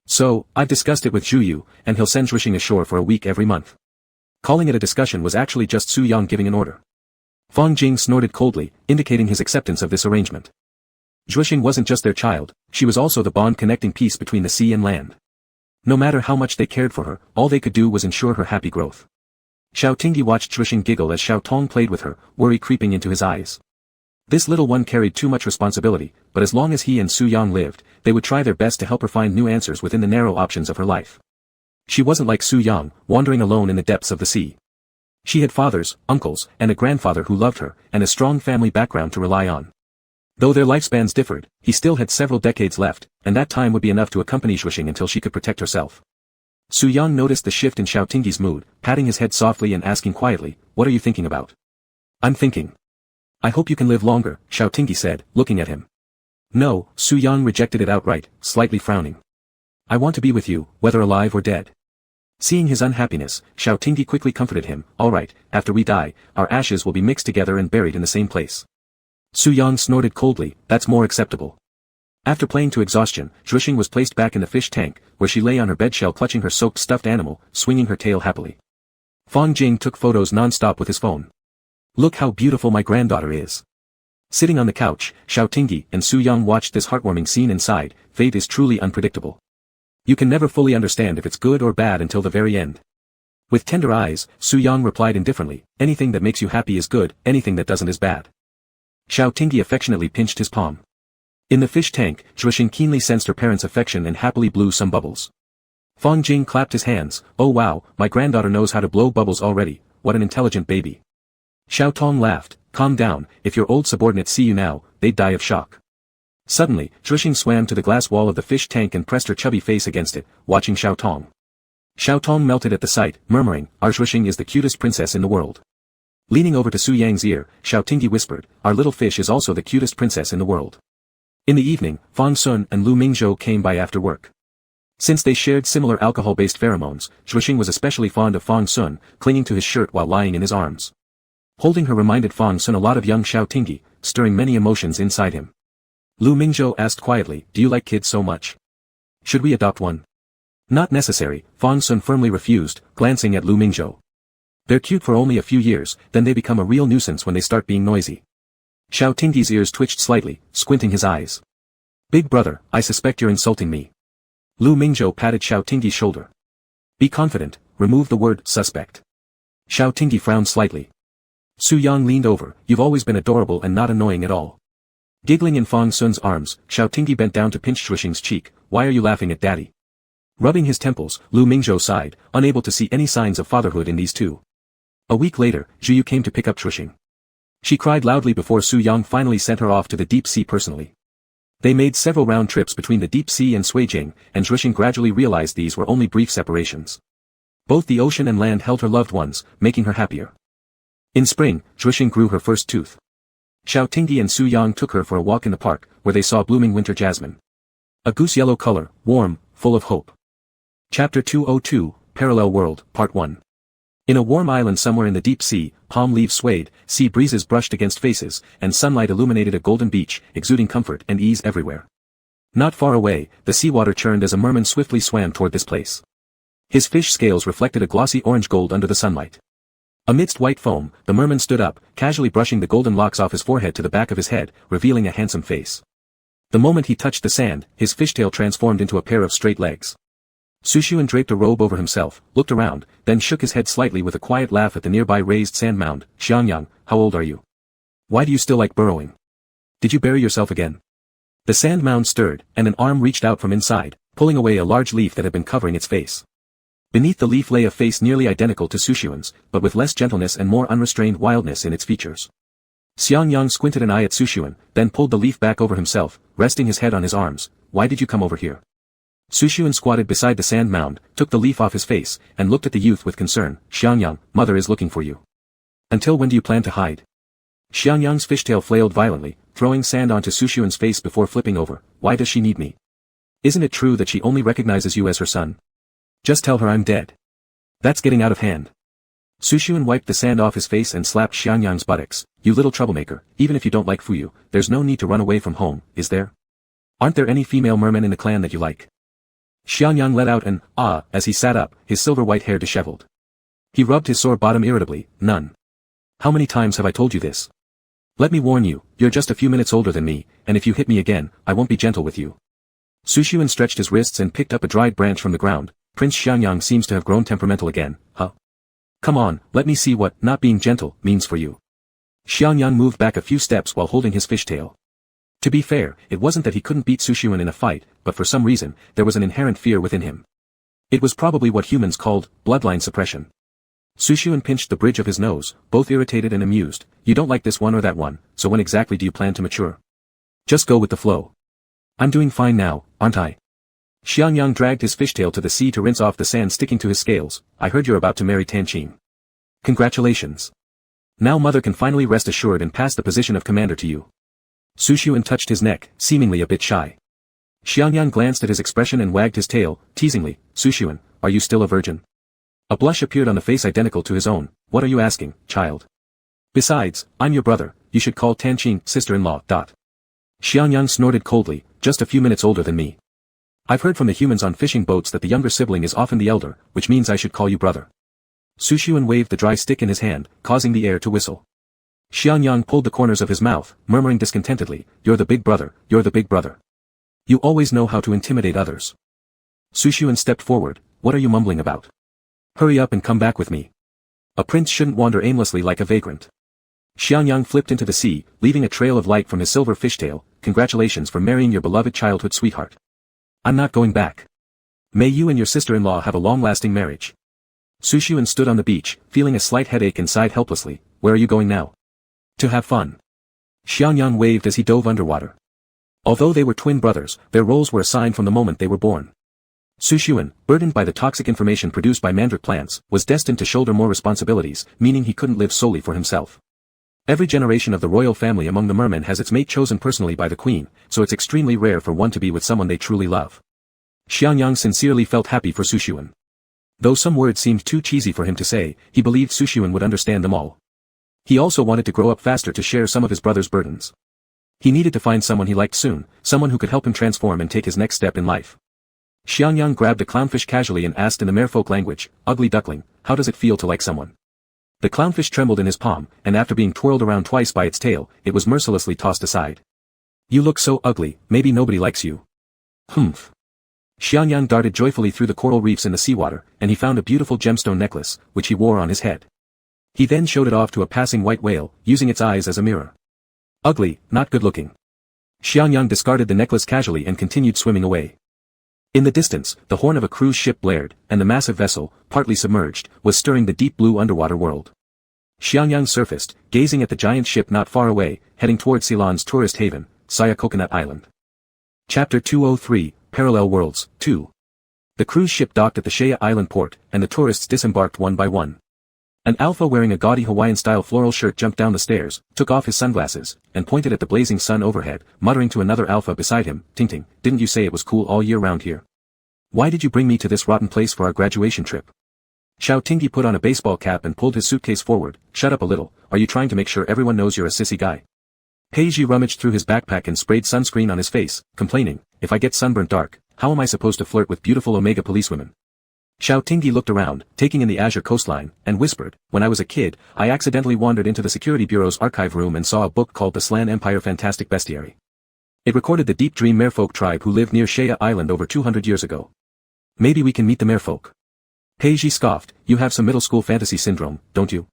So, I've discussed it with Zhu Yu, and he'll send Zhuixing ashore for a week every month." Calling it a discussion was actually just Su Yang giving an order. Fang Jing snorted coldly, indicating his acceptance of this arrangement. Zhuixing wasn't just their child, she was also the bond connecting piece between the sea and land. No matter how much they cared for her, all they could do was ensure her happy growth. Xiaotingi watched Zhuixing giggle as Xiaotong played with her, worry creeping into his eyes. This little one carried too much responsibility, but as long as he and Su Yang lived, they would try their best to help her find new answers within the narrow options of her life. She wasn't like Su Yang, wandering alone in the depths of the sea. She had fathers, uncles, and a grandfather who loved her, and a strong family background to rely on. Though their lifespans differed, he still had several decades left, and that time would be enough to accompany Zhuixing until she could protect herself. Su Yang noticed the shift in Xiao Tingyi's mood, patting his head softly and asking quietly, "What are you thinking about?" "I'm thinking. I hope you can live longer," Xiao Tingyi said, looking at him. "No," Su Yang rejected it outright, slightly frowning. "I want to be with you, whether alive or dead." Seeing his unhappiness, Xiao Tingyi quickly comforted him, "All right, after we die, our ashes will be mixed together and buried in the same place." Su Yang snorted coldly, "That's more acceptable." After playing to exhaustion, Zhuxing was placed back in the fish tank, where she lay on her bed shell clutching her soaked stuffed animal, swinging her tail happily. Fang Jing took photos non-stop with his phone. "Look how beautiful my granddaughter is." Sitting on the couch, Xiao Tingyi and Su Yang watched this heartwarming scene and sighed, fate is truly unpredictable. You can never fully understand if it's good or bad until the very end. With tender eyes, Su Yang replied indifferently, "Anything that makes you happy is good, anything that doesn't is bad." Xiao Tingyi affectionately pinched his palm. In the fish tank, Zhuxing keenly sensed her parents' affection and happily blew some bubbles. Fang Jing clapped his hands, "Oh wow, my granddaughter knows how to blow bubbles already, what an intelligent baby." Xiao Tong laughed, "Calm down, if your old subordinates see you now, they'd die of shock." Suddenly, Zhuxing swam to the glass wall of the fish tank and pressed her chubby face against it, watching Xiao Tong. Xiao Tong melted at the sight, murmuring, "Our Zhuxing is the cutest princess in the world." Leaning over to Su Yang's ear, Xiao Tingyi whispered, "Our little fish is also the cutest princess in the world." In the evening, Fang Sun and Lu Mingzhou came by after work. Since they shared similar alcohol-based pheromones, Zhuxing was especially fond of Fang Sun, clinging to his shirt while lying in his arms. Holding her reminded Fang Sun a lot of young Xiao Tingyi, stirring many emotions inside him. Lu Mingzhou asked quietly, "Do you like kids so much? Should we adopt one?" "Not necessary," Fang Sun firmly refused, glancing at Lu Mingzhou. "They're cute for only a few years, then they become a real nuisance when they start being noisy." Xiao Tingyi's ears twitched slightly, squinting his eyes. "Big brother, I suspect you're insulting me." Lu Mingzhou patted Xiao Tingyi's shoulder. "Be confident, remove the word suspect." Xiao Tingyi frowned slightly. Su Yang leaned over, "You've always been adorable and not annoying at all." Giggling in Fang Sun's arms, Xiao Tingyi bent down to pinch Zhuxing's cheek, "Why are you laughing at daddy?" Rubbing his temples, Lu Mingzhou sighed, unable to see any signs of fatherhood in these two. A week later, Zhu came to pick up Zhuxing. She cried loudly before Su Yang finally sent her off to the deep sea personally. They made several round trips between the deep sea and Suijing, and Zhuxing gradually realized these were only brief separations. Both the ocean and land held her loved ones, making her happier. In spring, Zhuxing grew her first tooth. Xiao Tingyi and Su Yang took her for a walk in the park, where they saw blooming winter jasmine. A goose-yellow color, warm, full of hope. Chapter 202, Parallel World, Part 1. In a warm island somewhere in the deep sea, palm leaves swayed, sea breezes brushed against faces, and sunlight illuminated a golden beach, exuding comfort and ease everywhere. Not far away, the seawater churned as a merman swiftly swam toward this place. His fish scales reflected a glossy orange gold under the sunlight. Amidst white foam, the merman stood up, casually brushing the golden locks off his forehead to the back of his head, revealing a handsome face. The moment he touched the sand, his fishtail transformed into a pair of straight legs. Sushuan draped a robe over himself, looked around, then shook his head slightly with a quiet laugh at the nearby raised sand mound. "Xiangyang, how old are you? Why do you still like burrowing? Did you bury yourself again?" The sand mound stirred, and an arm reached out from inside, pulling away a large leaf that had been covering its face. Beneath the leaf lay a face nearly identical to Sushuan's, but with less gentleness and more unrestrained wildness in its features. Xiangyang squinted an eye at Sushuan, then pulled the leaf back over himself, resting his head on his arms. "Why did you come over here?" Sushuan squatted beside the sand mound, took the leaf off his face, and looked at the youth with concern. "Xiangyang, mother is looking for you. Until when do you plan to hide?" Xiangyang's fishtail flailed violently, throwing sand onto Sushuan's face before flipping over. "Why does she need me? Isn't it true that she only recognizes you as her son? Just tell her I'm dead." "That's getting out of hand." Sushuan wiped the sand off his face and slapped Xiangyang's buttocks. "You little troublemaker, even if you don't like Fuyu, there's no need to run away from home, is there? Aren't there any female mermen in the clan that you like?" Xiangyang let out an "ah" as he sat up, his silver white hair disheveled. He rubbed his sore bottom irritably. "None. How many times have I told you this? Let me warn you, you're just a few minutes older than me, and if you hit me again, I won't be gentle with you." Sushuan stretched his wrists and picked up a dried branch from the ground. "Prince Xiangyang seems to have grown temperamental again, huh? Come on, let me see what not being gentle means for you." Xiangyang moved back a few steps while holding his fishtail. To be fair, it wasn't that he couldn't beat Sushuan in a fight, but for some reason, there was an inherent fear within him. It was probably what humans called bloodline suppression. Sushuan pinched the bridge of his nose, both irritated and amused. "You don't like this one or that one, so when exactly do you plan to mature? Just go with the flow." "I'm doing fine now, aren't I?" Xiangyang dragged his fishtail to the sea to rinse off the sand sticking to his scales. I heard you're about to marry Tanqing. Congratulations. Now mother can finally rest assured and pass the position of commander to you. Su Xuan touched his neck, seemingly a bit shy. Xiangyang glanced at his expression and wagged his tail, teasingly. Su Xuan, are you still a virgin? A blush appeared on the face identical to his own. What are you asking, child? Besides, I'm your brother, you should call Tanqing sister-in-law. Xiangyang snorted coldly, just a few minutes older than me. I've heard from the humans on fishing boats that the younger sibling is often the elder, which means I should call you brother. Su Xuan waved the dry stick in his hand, causing the air to whistle. Xiangyang pulled the corners of his mouth, murmuring discontentedly, you're the big brother, you're the big brother. You always know how to intimidate others. Su Xuan stepped forward. What are you mumbling about? Hurry up and come back with me. A prince shouldn't wander aimlessly like a vagrant. Xiangyang flipped into the sea, leaving a trail of light from his silver fishtail. Congratulations for marrying your beloved childhood sweetheart. I'm not going back. May you and your sister-in-law have a long-lasting marriage. Su Xuan stood on the beach, feeling a slight headache and sighed helplessly. Where are you going now? To have fun. Xiangyang waved as he dove underwater. Although they were twin brothers, their roles were assigned from the moment they were born. Su Xuan, burdened by the toxic information produced by mandrake plants, was destined to shoulder more responsibilities, meaning he couldn't live solely for himself. Every generation of the royal family among the mermen has its mate chosen personally by the queen, so it's extremely rare for one to be with someone they truly love. Xiangyang sincerely felt happy for Su Xuan. Though some words seemed too cheesy for him to say, he believed Su Xuan would understand them all. He also wanted to grow up faster to share some of his brother's burdens. He needed to find someone he liked soon, someone who could help him transform and take his next step in life. Xiangyang grabbed a clownfish casually and asked in the merfolk language, ugly duckling, how does it feel to like someone? The clownfish trembled in his palm, and after being twirled around twice by its tail, it was mercilessly tossed aside. You look so ugly, maybe nobody likes you. Humph. Xiangyang darted joyfully through the coral reefs in the seawater, and he found a beautiful gemstone necklace, which he wore on his head. He then showed it off to a passing white whale, using its eyes as a mirror. Ugly, not good looking. Xiangyang discarded the necklace casually and continued swimming away. In the distance, the horn of a cruise ship blared, and the massive vessel, partly submerged, was stirring the deep blue underwater world. Xiangyang surfaced, gazing at the giant ship not far away, heading toward Ceylon's tourist haven, Saya Coconut Island. Chapter 203, Parallel Worlds, 2. The cruise ship docked at the Shea Island port, and the tourists disembarked one by one. An alpha wearing a gaudy Hawaiian-style floral shirt jumped down the stairs, took off his sunglasses, and pointed at the blazing sun overhead, muttering to another alpha beside him, Ting, didn't you say it was cool all year round here? Why did you bring me to this rotten place for our graduation trip? Xiao Tingyi put on a baseball cap and pulled his suitcase forward. Shut up a little, are you trying to make sure everyone knows you're a sissy guy? Peiji rummaged through his backpack and sprayed sunscreen on his face, complaining, if I get sunburnt dark, how am I supposed to flirt with beautiful Omega policewomen? Xiao Tingyi looked around, taking in the azure coastline, and whispered, when I was a kid, I accidentally wandered into the Security Bureau's archive room and saw a book called The Slan Empire Fantastic Bestiary. It recorded the Deep Dream Merfolk tribe who lived near Shea Island over 200 years ago. Maybe we can meet the merfolk. Peiji scoffed, you have some middle school fantasy syndrome, don't you?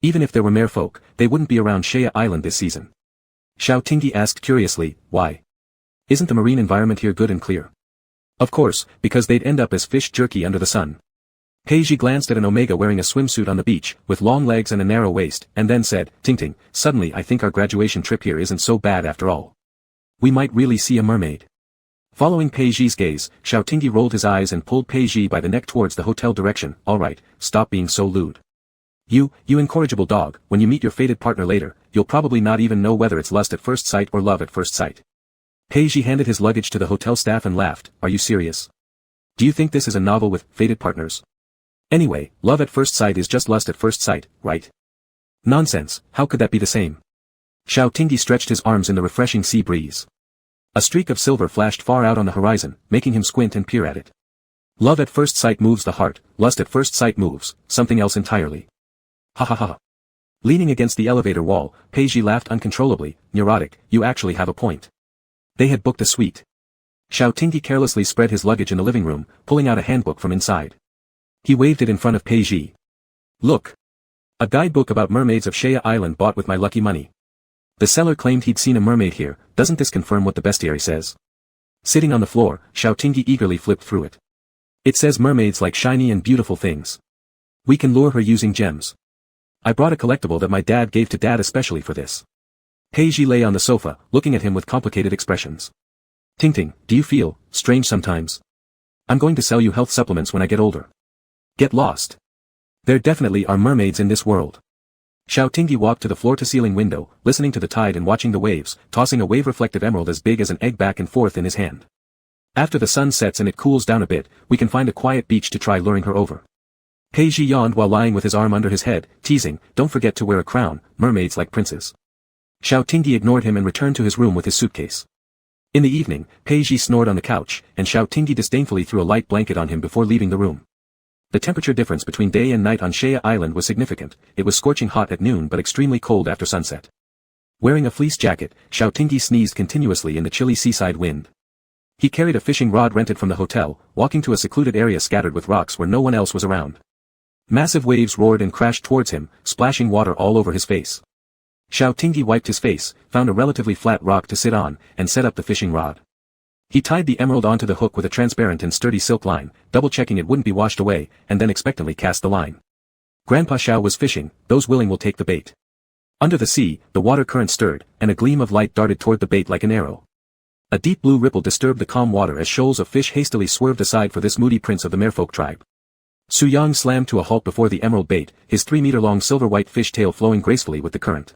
Even if there were merfolk, they wouldn't be around Shea Island this season. Xiao Tingyi asked curiously, why? Isn't the marine environment here good and clear? Of course, because they'd end up as fish jerky under the sun. Peiji glanced at an Omega wearing a swimsuit on the beach, with long legs and a narrow waist, and then said, Ting, suddenly I think our graduation trip here isn't so bad after all. We might really see a mermaid. Following Peiji's gaze, Xiao Tingyi rolled his eyes and pulled Peiji by the neck towards the hotel direction. Alright, stop being so lewd. You incorrigible dog, when you meet your fated partner later, you'll probably not even know whether it's lust at first sight or love at first sight. Peiji handed his luggage to the hotel staff and laughed, are you serious? Do you think this is a novel with fated partners? Anyway, love at first sight is just lust at first sight, right? Nonsense, how could that be the same? Xiao Tingyi stretched his arms in the refreshing sea breeze. A streak of silver flashed far out on the horizon, making him squint and peer at it. Love at first sight moves the heart, lust at first sight moves, something else entirely. Ha ha ha. Leaning against the elevator wall, Peiji laughed uncontrollably, neurotic, you actually have a point. They had booked a suite. Xiao Tingyi carelessly spread his luggage in the living room, pulling out a handbook from inside. He waved it in front of Peiji. Look. A guidebook about mermaids of Shea Island bought with my lucky money. The seller claimed he'd seen a mermaid here, doesn't this confirm what the bestiary says? Sitting on the floor, Xiao Tingyi eagerly flipped through it. It says mermaids like shiny and beautiful things. We can lure her using gems. I brought a collectible that my dad gave to dad especially for this. Peiji lay on the sofa, looking at him with complicated expressions. Ting, do you feel strange sometimes? I'm going to sell you health supplements when I get older. Get lost. There definitely are mermaids in this world. Xiao Tingyi walked to the floor-to-ceiling window, listening to the tide and watching the waves, tossing a wave-reflective emerald as big as an egg back and forth in his hand. After the sun sets and it cools down a bit, we can find a quiet beach to try luring her over. Pei Ji yawned while lying with his arm under his head, teasing, don't forget to wear a crown, mermaids like princes. Xiao Tingyi ignored him and returned to his room with his suitcase. In the evening, Pei Ji snored on the couch, and Xiao Tingyi disdainfully threw a light blanket on him before leaving the room. The temperature difference between day and night on Shea Island was significant. It was scorching hot at noon but extremely cold after sunset. Wearing a fleece jacket, Xiao Tingyi sneezed continuously in the chilly seaside wind. He carried a fishing rod rented from the hotel, walking to a secluded area scattered with rocks where no one else was around. Massive waves roared and crashed towards him, splashing water all over his face. Xiao Tingyi wiped his face, found a relatively flat rock to sit on, and set up the fishing rod. He tied the emerald onto the hook with a transparent and sturdy silk line, double-checking it wouldn't be washed away, and then expectantly cast the line. Grandpa Xiao was fishing, those willing will take the bait. Under the sea, the water current stirred, and a gleam of light darted toward the bait like an arrow. A deep blue ripple disturbed the calm water as shoals of fish hastily swerved aside for this moody prince of the merfolk tribe. Su Yang slammed to a halt before the emerald bait, his 3-meter-long silver-white fish tail flowing gracefully with the current.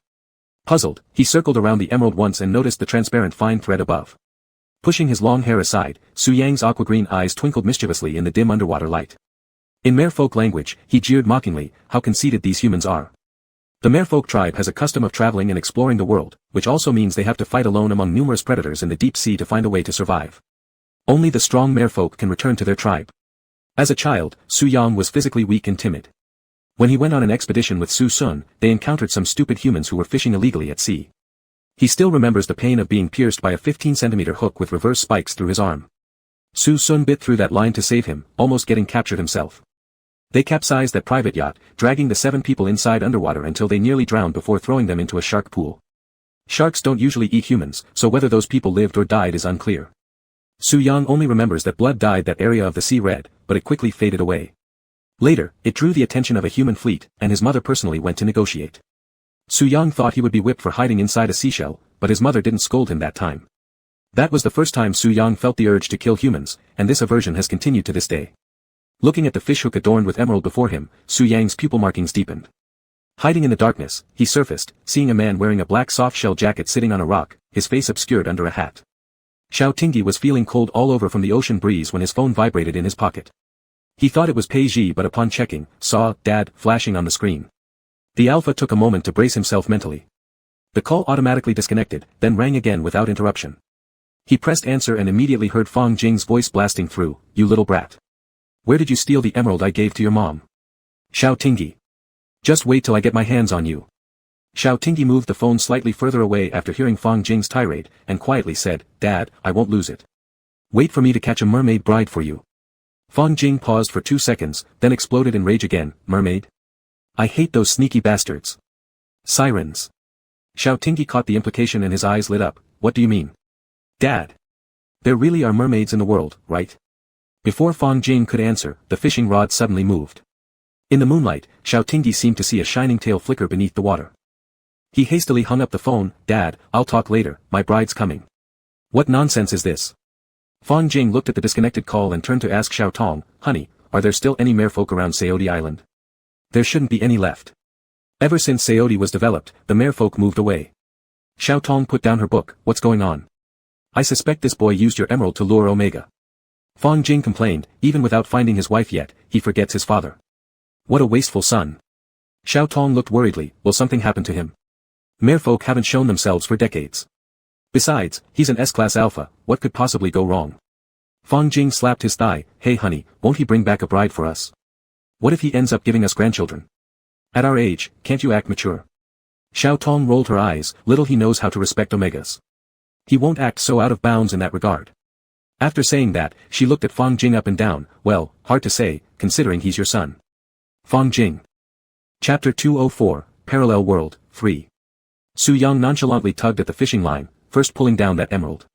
Puzzled, he circled around the emerald once and noticed the transparent fine thread above. Pushing his long hair aside, Su Yang's aqua-green eyes twinkled mischievously in the dim underwater light. In merfolk language, he jeered mockingly, how conceited these humans are. The merfolk tribe has a custom of traveling and exploring the world, which also means they have to fight alone among numerous predators in the deep sea to find a way to survive. Only the strong merfolk can return to their tribe. As a child, Su Yang was physically weak and timid. When he went on an expedition with Su Sun, they encountered some stupid humans who were fishing illegally at sea. He still remembers the pain of being pierced by a 15-centimeter hook with reverse spikes through his arm. Su Sun bit through that line to save him, almost getting captured himself. They capsized that private yacht, dragging the 7 people inside underwater until they nearly drowned before throwing them into a shark pool. Sharks don't usually eat humans, so whether those people lived or died is unclear. Su Yang only remembers that blood dyed that area of the sea red, but it quickly faded away. Later, it drew the attention of a human fleet, and his mother personally went to negotiate. Su Yang thought he would be whipped for hiding inside a seashell, but his mother didn't scold him that time. That was the first time Su Yang felt the urge to kill humans, and this aversion has continued to this day. Looking at the fishhook adorned with emerald before him, Su Yang's pupil markings deepened. Hiding in the darkness, he surfaced, seeing a man wearing a black soft-shell jacket sitting on a rock, his face obscured under a hat. Xiao Tingyi was feeling cold all over from the ocean breeze when his phone vibrated in his pocket. He thought it was Pei Ji but upon checking, saw Dad flashing on the screen. The alpha took a moment to brace himself mentally. The call automatically disconnected, then rang again without interruption. He pressed answer and immediately heard Fang Jing's voice blasting through, you little brat. Where did you steal the emerald I gave to your mom? Xiao Tingyi. Just wait till I get my hands on you. Xiao Tingyi moved the phone slightly further away after hearing Fang Jing's tirade, and quietly said, Dad, I won't lose it. Wait for me to catch a mermaid bride for you. Fang Jing paused for 2 seconds, then exploded in rage again, mermaid? I hate those sneaky bastards. Sirens. Xiao Tingyi caught the implication and his eyes lit up, what do you mean? Dad. There really are mermaids in the world, right? Before Fang Jing could answer, the fishing rod suddenly moved. In the moonlight, Xiao Tingyi seemed to see a shining tail flicker beneath the water. He hastily hung up the phone, Dad, I'll talk later, my bride's coming. What nonsense is this? Fang Jing looked at the disconnected call and turned to ask Xiao Tong, honey, are there still any merfolk around Saodi Island? There shouldn't be any left. Ever since Saodi was developed, the merfolk moved away. Xiao Tong put down her book, what's going on? I suspect this boy used your emerald to lure Omega. Fang Jing complained, even without finding his wife yet, he forgets his father. What a wasteful son. Xiao Tong looked worriedly, will something happen to him? Merfolk haven't shown themselves for decades. Besides, he's an S-class alpha, what could possibly go wrong? Fang Jing slapped his thigh, hey honey, won't he bring back a bride for us? What if he ends up giving us grandchildren? At our age, can't you act mature? Xiao Tong rolled her eyes, little he knows how to respect Omegas. He won't act so out of bounds in that regard. After saying that, she looked at Fang Jing up and down, well, hard to say, considering he's your son. Fang Jing. Chapter 204, Parallel World, 3. Su Yang nonchalantly tugged at the fishing line, first pulling down that emerald.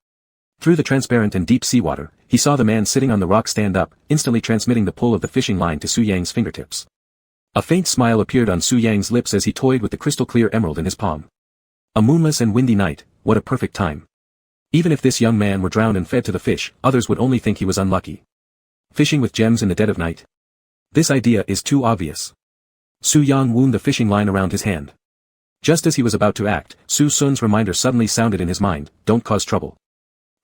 Through the transparent and deep seawater, he saw the man sitting on the rock stand up, instantly transmitting the pull of the fishing line to Su Yang's fingertips. A faint smile appeared on Su Yang's lips as he toyed with the crystal-clear emerald in his palm. A moonless and windy night, what a perfect time. Even if this young man were drowned and fed to the fish, others would only think he was unlucky. Fishing with gems in the dead of night? This idea is too obvious. Su Yang wound the fishing line around his hand. Just as he was about to act, Su Sun's reminder suddenly sounded in his mind, don't cause trouble.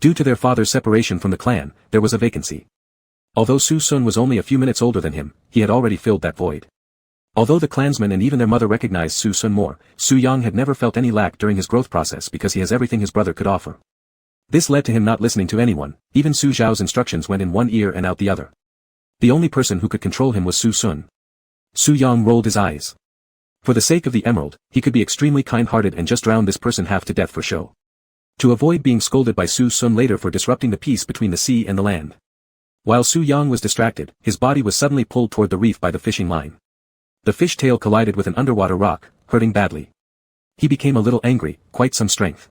Due to their father's separation from the clan, there was a vacancy. Although Su Sun was only a few minutes older than him, he had already filled that void. Although the clansmen and even their mother recognized Su Sun more, Su Yang had never felt any lack during his growth process because he has everything his brother could offer. This led to him not listening to anyone, even Su Zhao's instructions went in one ear and out the other. The only person who could control him was Su Sun. Su Yang rolled his eyes. For the sake of the emerald, he could be extremely kind-hearted and just drown this person half to death for show. To avoid being scolded by Su Sun later for disrupting the peace between the sea and the land. While Su Yang was distracted, his body was suddenly pulled toward the reef by the fishing line. The fish tail collided with an underwater rock, hurting badly. He became a little angry, quite some strength.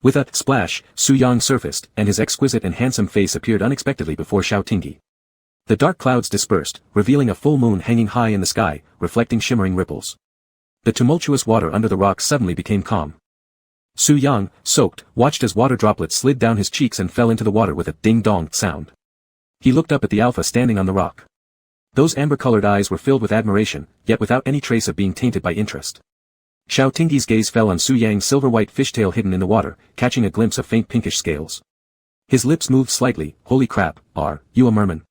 With a splash, Su Yang surfaced, and his exquisite and handsome face appeared unexpectedly before Xiao Tingyi. The dark clouds dispersed, revealing a full moon hanging high in the sky, reflecting shimmering ripples. The tumultuous water under the rocks suddenly became calm. Su Yang, soaked, watched as water droplets slid down his cheeks and fell into the water with a ding-dong sound. He looked up at the alpha standing on the rock. Those amber-colored eyes were filled with admiration, yet without any trace of being tainted by interest. Xiao Tingyi's gaze fell on Su Yang's silver-white fishtail hidden in the water, catching a glimpse of faint pinkish scales. His lips moved slightly, holy crap, are you a merman?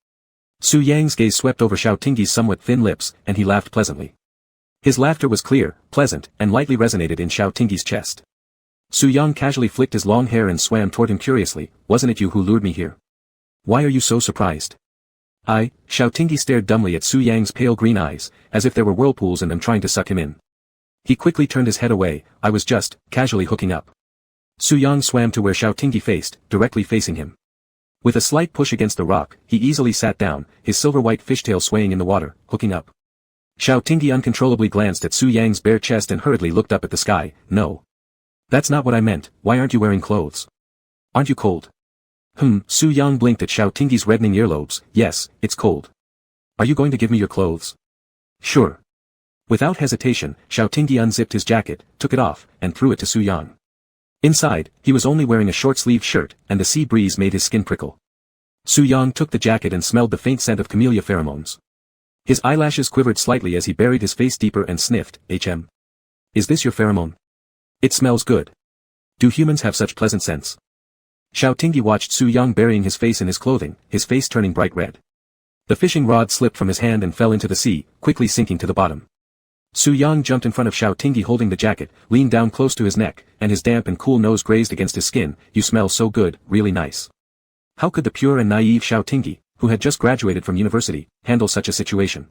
Su Yang's gaze swept over Xiao Tingyi's somewhat thin lips, and he laughed pleasantly. His laughter was clear, pleasant, and lightly resonated in Xiao Tingyi's chest. Su Yang casually flicked his long hair and swam toward him curiously, wasn't it you who lured me here? Why are you so surprised? Xiao Tingyi stared dumbly at Su Yang's pale green eyes, as if there were whirlpools in them trying to suck him in. He quickly turned his head away, I was just, casually hooking up. Su Yang swam to where Xiao Tingyi faced, directly facing him. With a slight push against the rock, he easily sat down, his silver-white fishtail swaying in the water, hooking up. Xiao Tingyi uncontrollably glanced at Su Yang's bare chest and hurriedly looked up at the sky, no. That's not what I meant, why aren't you wearing clothes? Aren't you cold? Su Yang blinked at Xiao Tingyi's reddening earlobes, yes, it's cold. Are you going to give me your clothes? Sure. Without hesitation, Xiao Tingyi unzipped his jacket, took it off, and threw it to Su Yang. Inside, he was only wearing a short-sleeved shirt, and the sea breeze made his skin prickle. Su Yang took the jacket and smelled the faint scent of camellia pheromones. His eyelashes quivered slightly as he buried his face deeper and sniffed, Is this your pheromone? It smells good. Do humans have such pleasant scents? Xiao Tingyi watched Su Yang burying his face in his clothing, his face turning bright red. The fishing rod slipped from his hand and fell into the sea, quickly sinking to the bottom. Su Yang jumped in front of Xiao Tingyi holding the jacket, leaned down close to his neck, and his damp and cool nose grazed against his skin, you smell so good, really nice. How could the pure and naive Xiao Tingyi, who had just graduated from university, handle such a situation?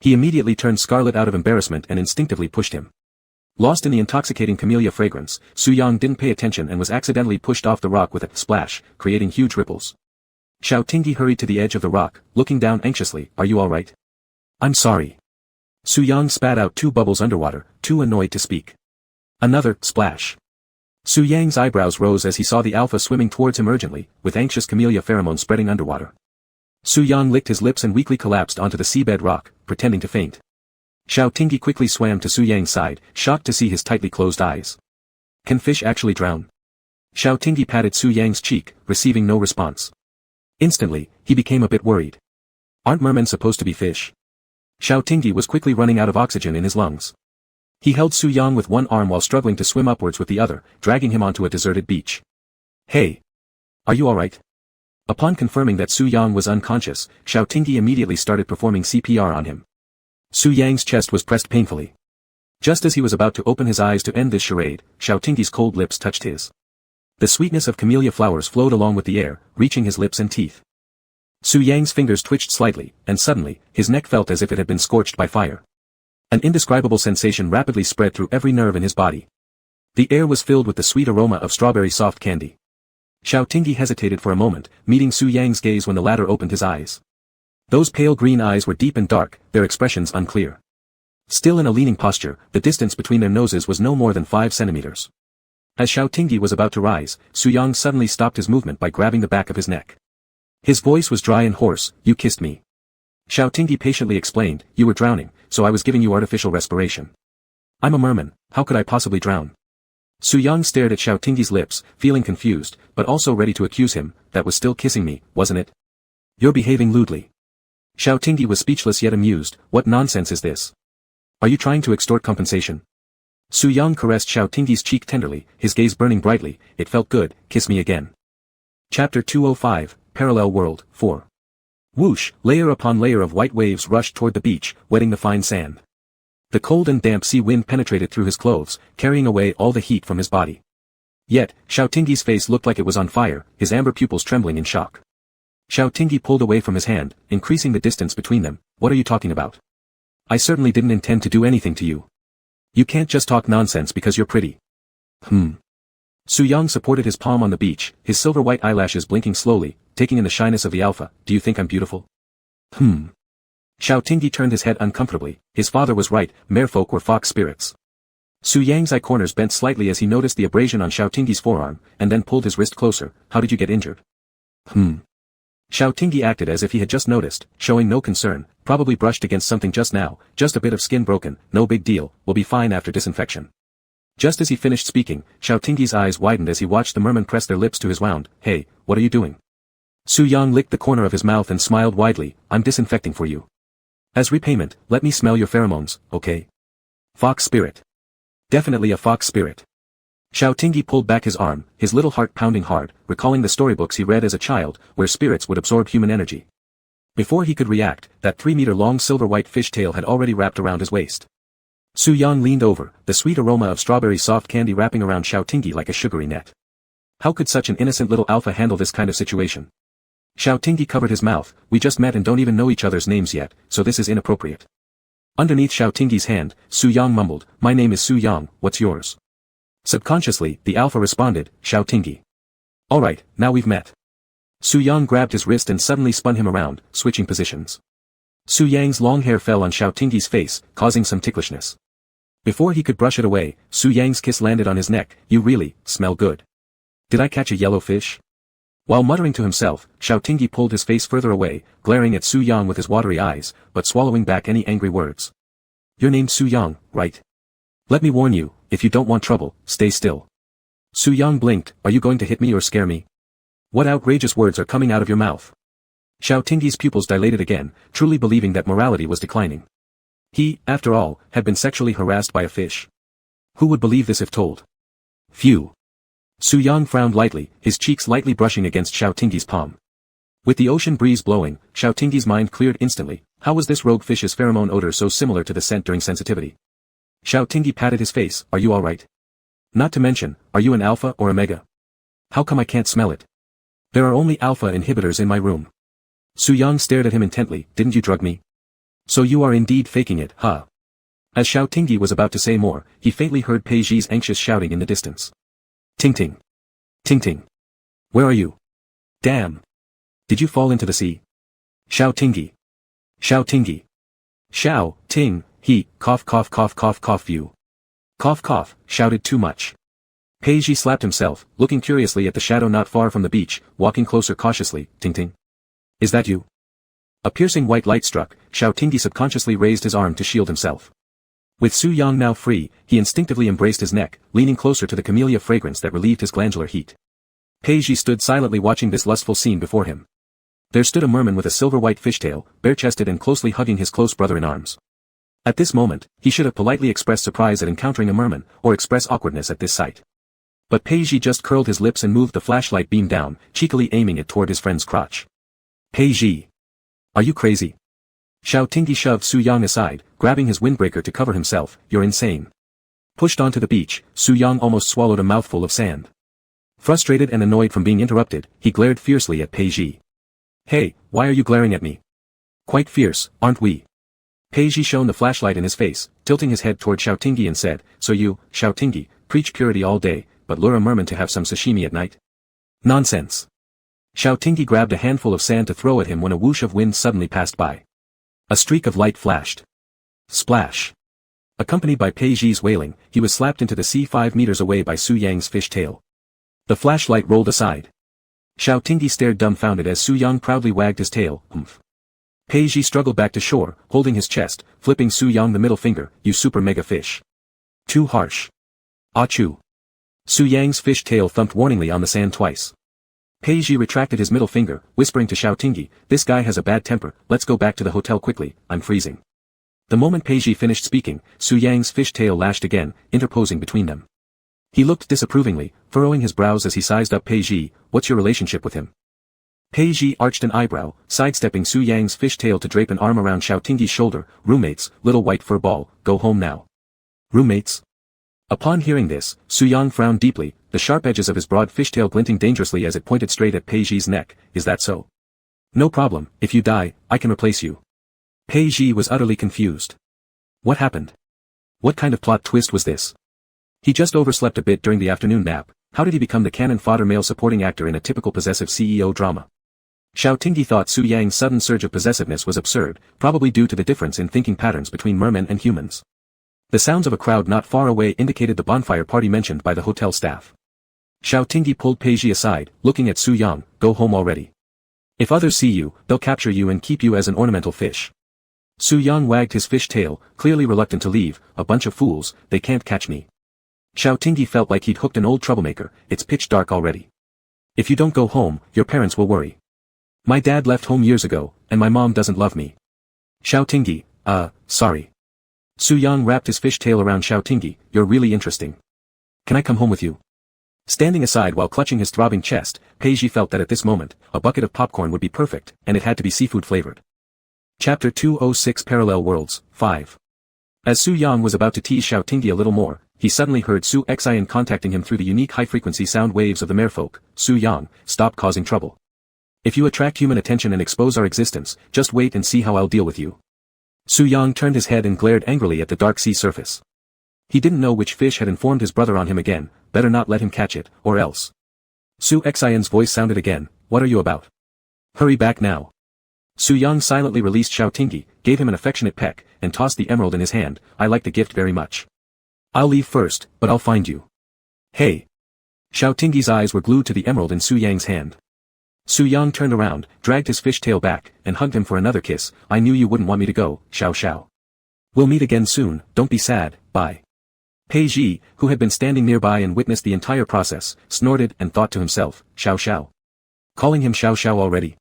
He immediately turned scarlet out of embarrassment and instinctively pushed him. Lost in the intoxicating camellia fragrance, Su Yang didn't pay attention and was accidentally pushed off the rock with a splash, creating huge ripples. Xiao Tingyi hurried to the edge of the rock, looking down anxiously, are you alright? I'm sorry. Su Yang spat out 2 bubbles underwater, too annoyed to speak. Another splash. Su Yang's eyebrows rose as he saw the alpha swimming towards him urgently, with anxious camellia pheromones spreading underwater. Su Yang licked his lips and weakly collapsed onto the seabed rock, pretending to faint. Xiao Tingyi quickly swam to Su Yang's side, shocked to see his tightly closed eyes. Can fish actually drown? Xiao Tingyi patted Su Yang's cheek, receiving no response. Instantly, he became a bit worried. Aren't mermen supposed to be fish? Xiao Tingyi was quickly running out of oxygen in his lungs. He held Su Yang with one arm while struggling to swim upwards with the other, dragging him onto a deserted beach. Hey! Are you alright? Upon confirming that Su Yang was unconscious, Xiao Tingyi immediately started performing CPR on him. Su Yang's chest was pressed painfully. Just as he was about to open his eyes to end this charade, Xiao Tingyi's cold lips touched his. The sweetness of camellia flowers flowed along with the air, reaching his lips and teeth. Su Yang's fingers twitched slightly, and suddenly, his neck felt as if it had been scorched by fire. An indescribable sensation rapidly spread through every nerve in his body. The air was filled with the sweet aroma of strawberry soft candy. Xiao Tingyi hesitated for a moment, meeting Su Yang's gaze when the latter opened his eyes. Those pale green eyes were deep and dark, their expressions unclear. Still in a leaning posture, the distance between their noses was no more than 5 centimeters. As Xiao Tingyi was about to rise, Su Yang suddenly stopped his movement by grabbing the back of his neck. His voice was dry and hoarse, you kissed me. Xiao Tingyi patiently explained, you were drowning, so I was giving you artificial respiration. I'm a merman, how could I possibly drown? Su Yang stared at Xiao Tingyi's lips, feeling confused, but also ready to accuse him, that was still kissing me, wasn't it? You're behaving lewdly. Xiao Tingyi was speechless yet amused. What nonsense is this? Are you trying to extort compensation? Su Yang caressed Xiao Tingyi's cheek tenderly, his gaze burning brightly. It felt good. Kiss me again. Chapter 205, Parallel World, 4. Whoosh, layer upon layer of white waves rushed toward the beach, wetting the fine sand. The cold and damp sea wind penetrated through his clothes, carrying away all the heat from his body. Yet, Xiao Tingyi's face looked like it was on fire, his amber pupils trembling in shock. Xiao Tingyi pulled away from his hand, increasing the distance between them. What are you talking about? I certainly didn't intend to do anything to you. You can't just talk nonsense because you're pretty. Su Yang supported his palm on the beach, his silver-white eyelashes blinking slowly, taking in the shyness of the alpha. Do you think I'm beautiful? Xiao Tingyi turned his head uncomfortably. His father was right, merfolk were fox spirits. Su Yang's eye corners bent slightly as he noticed the abrasion on Xiao Tingyi's forearm, and then pulled his wrist closer. How did you get injured? Xiao Tingyi acted as if he had just noticed, showing no concern. Probably brushed against something just now, just a bit of skin broken, no big deal, will be fine after disinfection. Just as he finished speaking, Xiao Tingyi's eyes widened as he watched the merman press their lips to his wound. Hey, what are you doing? Su Yang licked the corner of his mouth and smiled widely. I'm disinfecting for you. As repayment, let me smell your pheromones, okay? Fox spirit. Definitely a fox spirit. Xiao Tingyi pulled back his arm, his little heart pounding hard, recalling the storybooks he read as a child, where spirits would absorb human energy. Before he could react, that 3-meter-long silver-white fish tail had already wrapped around his waist. Su Yang leaned over, the sweet aroma of strawberry soft candy wrapping around Xiao Tingyi like a sugary net. How could such an innocent little alpha handle this kind of situation? Xiao Tingyi covered his mouth. We just met and don't even know each other's names yet, so this is inappropriate. Underneath Xiao Tingyi's hand, Su Yang mumbled, my name is Su Yang, what's yours? Subconsciously, the alpha responded, Xiao Tingyi. Alright, now we've met. Su Yang grabbed his wrist and suddenly spun him around, switching positions. Su Yang's long hair fell on Xiao Tingyi's face, causing some ticklishness. Before he could brush it away, Su Yang's kiss landed on his neck. You really smell good. Did I catch a yellow fish? While muttering to himself, Xiao Tingyi pulled his face further away, glaring at Su Yang with his watery eyes, but swallowing back any angry words. Your name's Su Yang, right? Let me warn you, if you don't want trouble, stay still. Su Yang blinked. Are you going to hit me or scare me? What outrageous words are coming out of your mouth? Xiao Tingyi's pupils dilated again, truly believing that morality was declining. He, after all, had been sexually harassed by a fish. Who would believe this if told? Phew. Su Yang frowned lightly, his cheeks lightly brushing against Xiao Tingyi's palm. With the ocean breeze blowing, Xiao Tingyi's mind cleared instantly. How was this rogue fish's pheromone odor so similar to the scent during sensitivity? Xiao Tingyi patted his face. Are you alright? Not to mention, are you an alpha or omega? How come I can't smell it? There are only alpha inhibitors in my room. Su Yang stared at him intently. Didn't you drug me? So you are indeed faking it, huh? As Xiao Tingyi was about to say more, he faintly heard Pei Zhi's anxious shouting in the distance. Ting ting. Ting ting. Where are you? Damn. Did you fall into the sea? Xiao Tingyi. Xiao Tingyi. Xiao, Ting, he, cough cough cough cough cough you. Cough cough, shouted too much. Pei Zhi slapped himself, looking curiously at the shadow not far from the beach, walking closer cautiously. Ting ting. Is that you? A piercing white light struck. Xiao Tingyi subconsciously raised his arm to shield himself. With Su Yang now free, he instinctively embraced his neck, leaning closer to the camellia fragrance that relieved his glandular heat. Pei Zhi stood silently watching this lustful scene before him. There stood a merman with a silver-white fishtail, bare-chested and closely hugging his close brother in arms. At this moment, he should have politely expressed surprise at encountering a merman, or express awkwardness at this sight. But Pei Zhi just curled his lips and moved the flashlight beam down, cheekily aiming it toward his friend's crotch. Pei Zhi. Are you crazy? Xiao Tingyi shoved Su Yang aside, grabbing his windbreaker to cover himself. You're insane. Pushed onto the beach, Su Yang almost swallowed a mouthful of sand. Frustrated and annoyed from being interrupted, he glared fiercely at Pei Zhi. Hey, why are you glaring at me? Quite fierce, aren't we? Pei Zhi shone the flashlight in his face, tilting his head toward Xiao Tingyi and said, so you, Xiao Tingyi, preach purity all day, but lure a merman to have some sashimi at night? Nonsense. Xiao Tingyi grabbed a handful of sand to throw at him when a whoosh of wind suddenly passed by. A streak of light flashed. Splash. Accompanied by Pei Zhi's wailing, he was slapped into the sea 5 meters away by Su Yang's fish tail. The flashlight rolled aside. Xiao Tingyi stared dumbfounded as Su Yang proudly wagged his tail. Pei Zhi struggled back to shore, holding his chest, flipping Su Yang the middle finger. You super mega fish. Too harsh. Achoo. Su Yang's fish tail thumped warningly on the sand twice. Pei Ji retracted his middle finger, whispering to Xiao Tingyi, "This guy has a bad temper, let's go back to the hotel quickly, I'm freezing." The moment Pei Ji finished speaking, Su Yang's fish tail lashed again, interposing between them. He looked disapprovingly, furrowing his brows as he sized up Pei Ji. "What's your relationship with him?" Pei Ji arched an eyebrow, sidestepping Su Yang's fish tail to drape an arm around Xiao Tingyi's shoulder. "Roommates, little white fur ball, go home now." "Roommates?" Upon hearing this, Su Yang frowned deeply, the sharp edges of his broad fishtail glinting dangerously as it pointed straight at Pei Ji's neck. "Is that so?" "No problem, if you die, I can replace you." Pei Ji was utterly confused. What happened? What kind of plot twist was this? He just overslept a bit during the afternoon nap. How did he become the cannon fodder male supporting actor in a typical possessive CEO drama? Xiao Tingyi thought Su Yang's sudden surge of possessiveness was absurd, probably due to the difference in thinking patterns between mermen and humans. The sounds of a crowd not far away indicated the bonfire party mentioned by the hotel staff. Xiao Tingyi pulled Pei Ji aside, looking at Su Yang. "Go home already. If others see you, they'll capture you and keep you as an ornamental fish." Su Yang wagged his fish tail, clearly reluctant to leave. "A bunch of fools, they can't catch me." Xiao Tingyi felt like he'd hooked an old troublemaker. "It's pitch dark already. If you don't go home, your parents will worry. My dad left home years ago, and my mom doesn't love me." Xiao Tingyi, sorry. Su Yang wrapped his fish tail around Xiao Tingyi. "You're really interesting. Can I come home with you?" Standing aside while clutching his throbbing chest, Pei Ji felt that at this moment, a bucket of popcorn would be perfect, and it had to be seafood flavored. Chapter 206 Parallel Worlds, 5. As Su Yang was about to tease Xiao Tingyi a little more, he suddenly heard Su Xian contacting him through the unique high-frequency sound waves of the merfolk. "Su Yang, stop causing trouble. If you attract human attention and expose our existence, just wait and see how I'll deal with you." Su Yang turned his head and glared angrily at the dark sea surface. He didn't know which fish had informed his brother on him again. Better not let him catch it, or else. Su Xian's voice sounded again. "What are you about? Hurry back now." Su Yang silently released Xiao Tingyi, gave him an affectionate peck, and tossed the emerald in his hand. "I like the gift very much. I'll leave first, but I'll find you." "Hey!" Xiao Tingyi's eyes were glued to the emerald in Su Yang's hand. Su Yang turned around, dragged his fish tail back, and hugged him for another kiss. "I knew you wouldn't want me to go, Xiao Xiao. We'll meet again soon, don't be sad, bye." Pei Ji, who had been standing nearby and witnessed the entire process, snorted and thought to himself, "Xiao Xiao. Calling him Xiao Xiao already?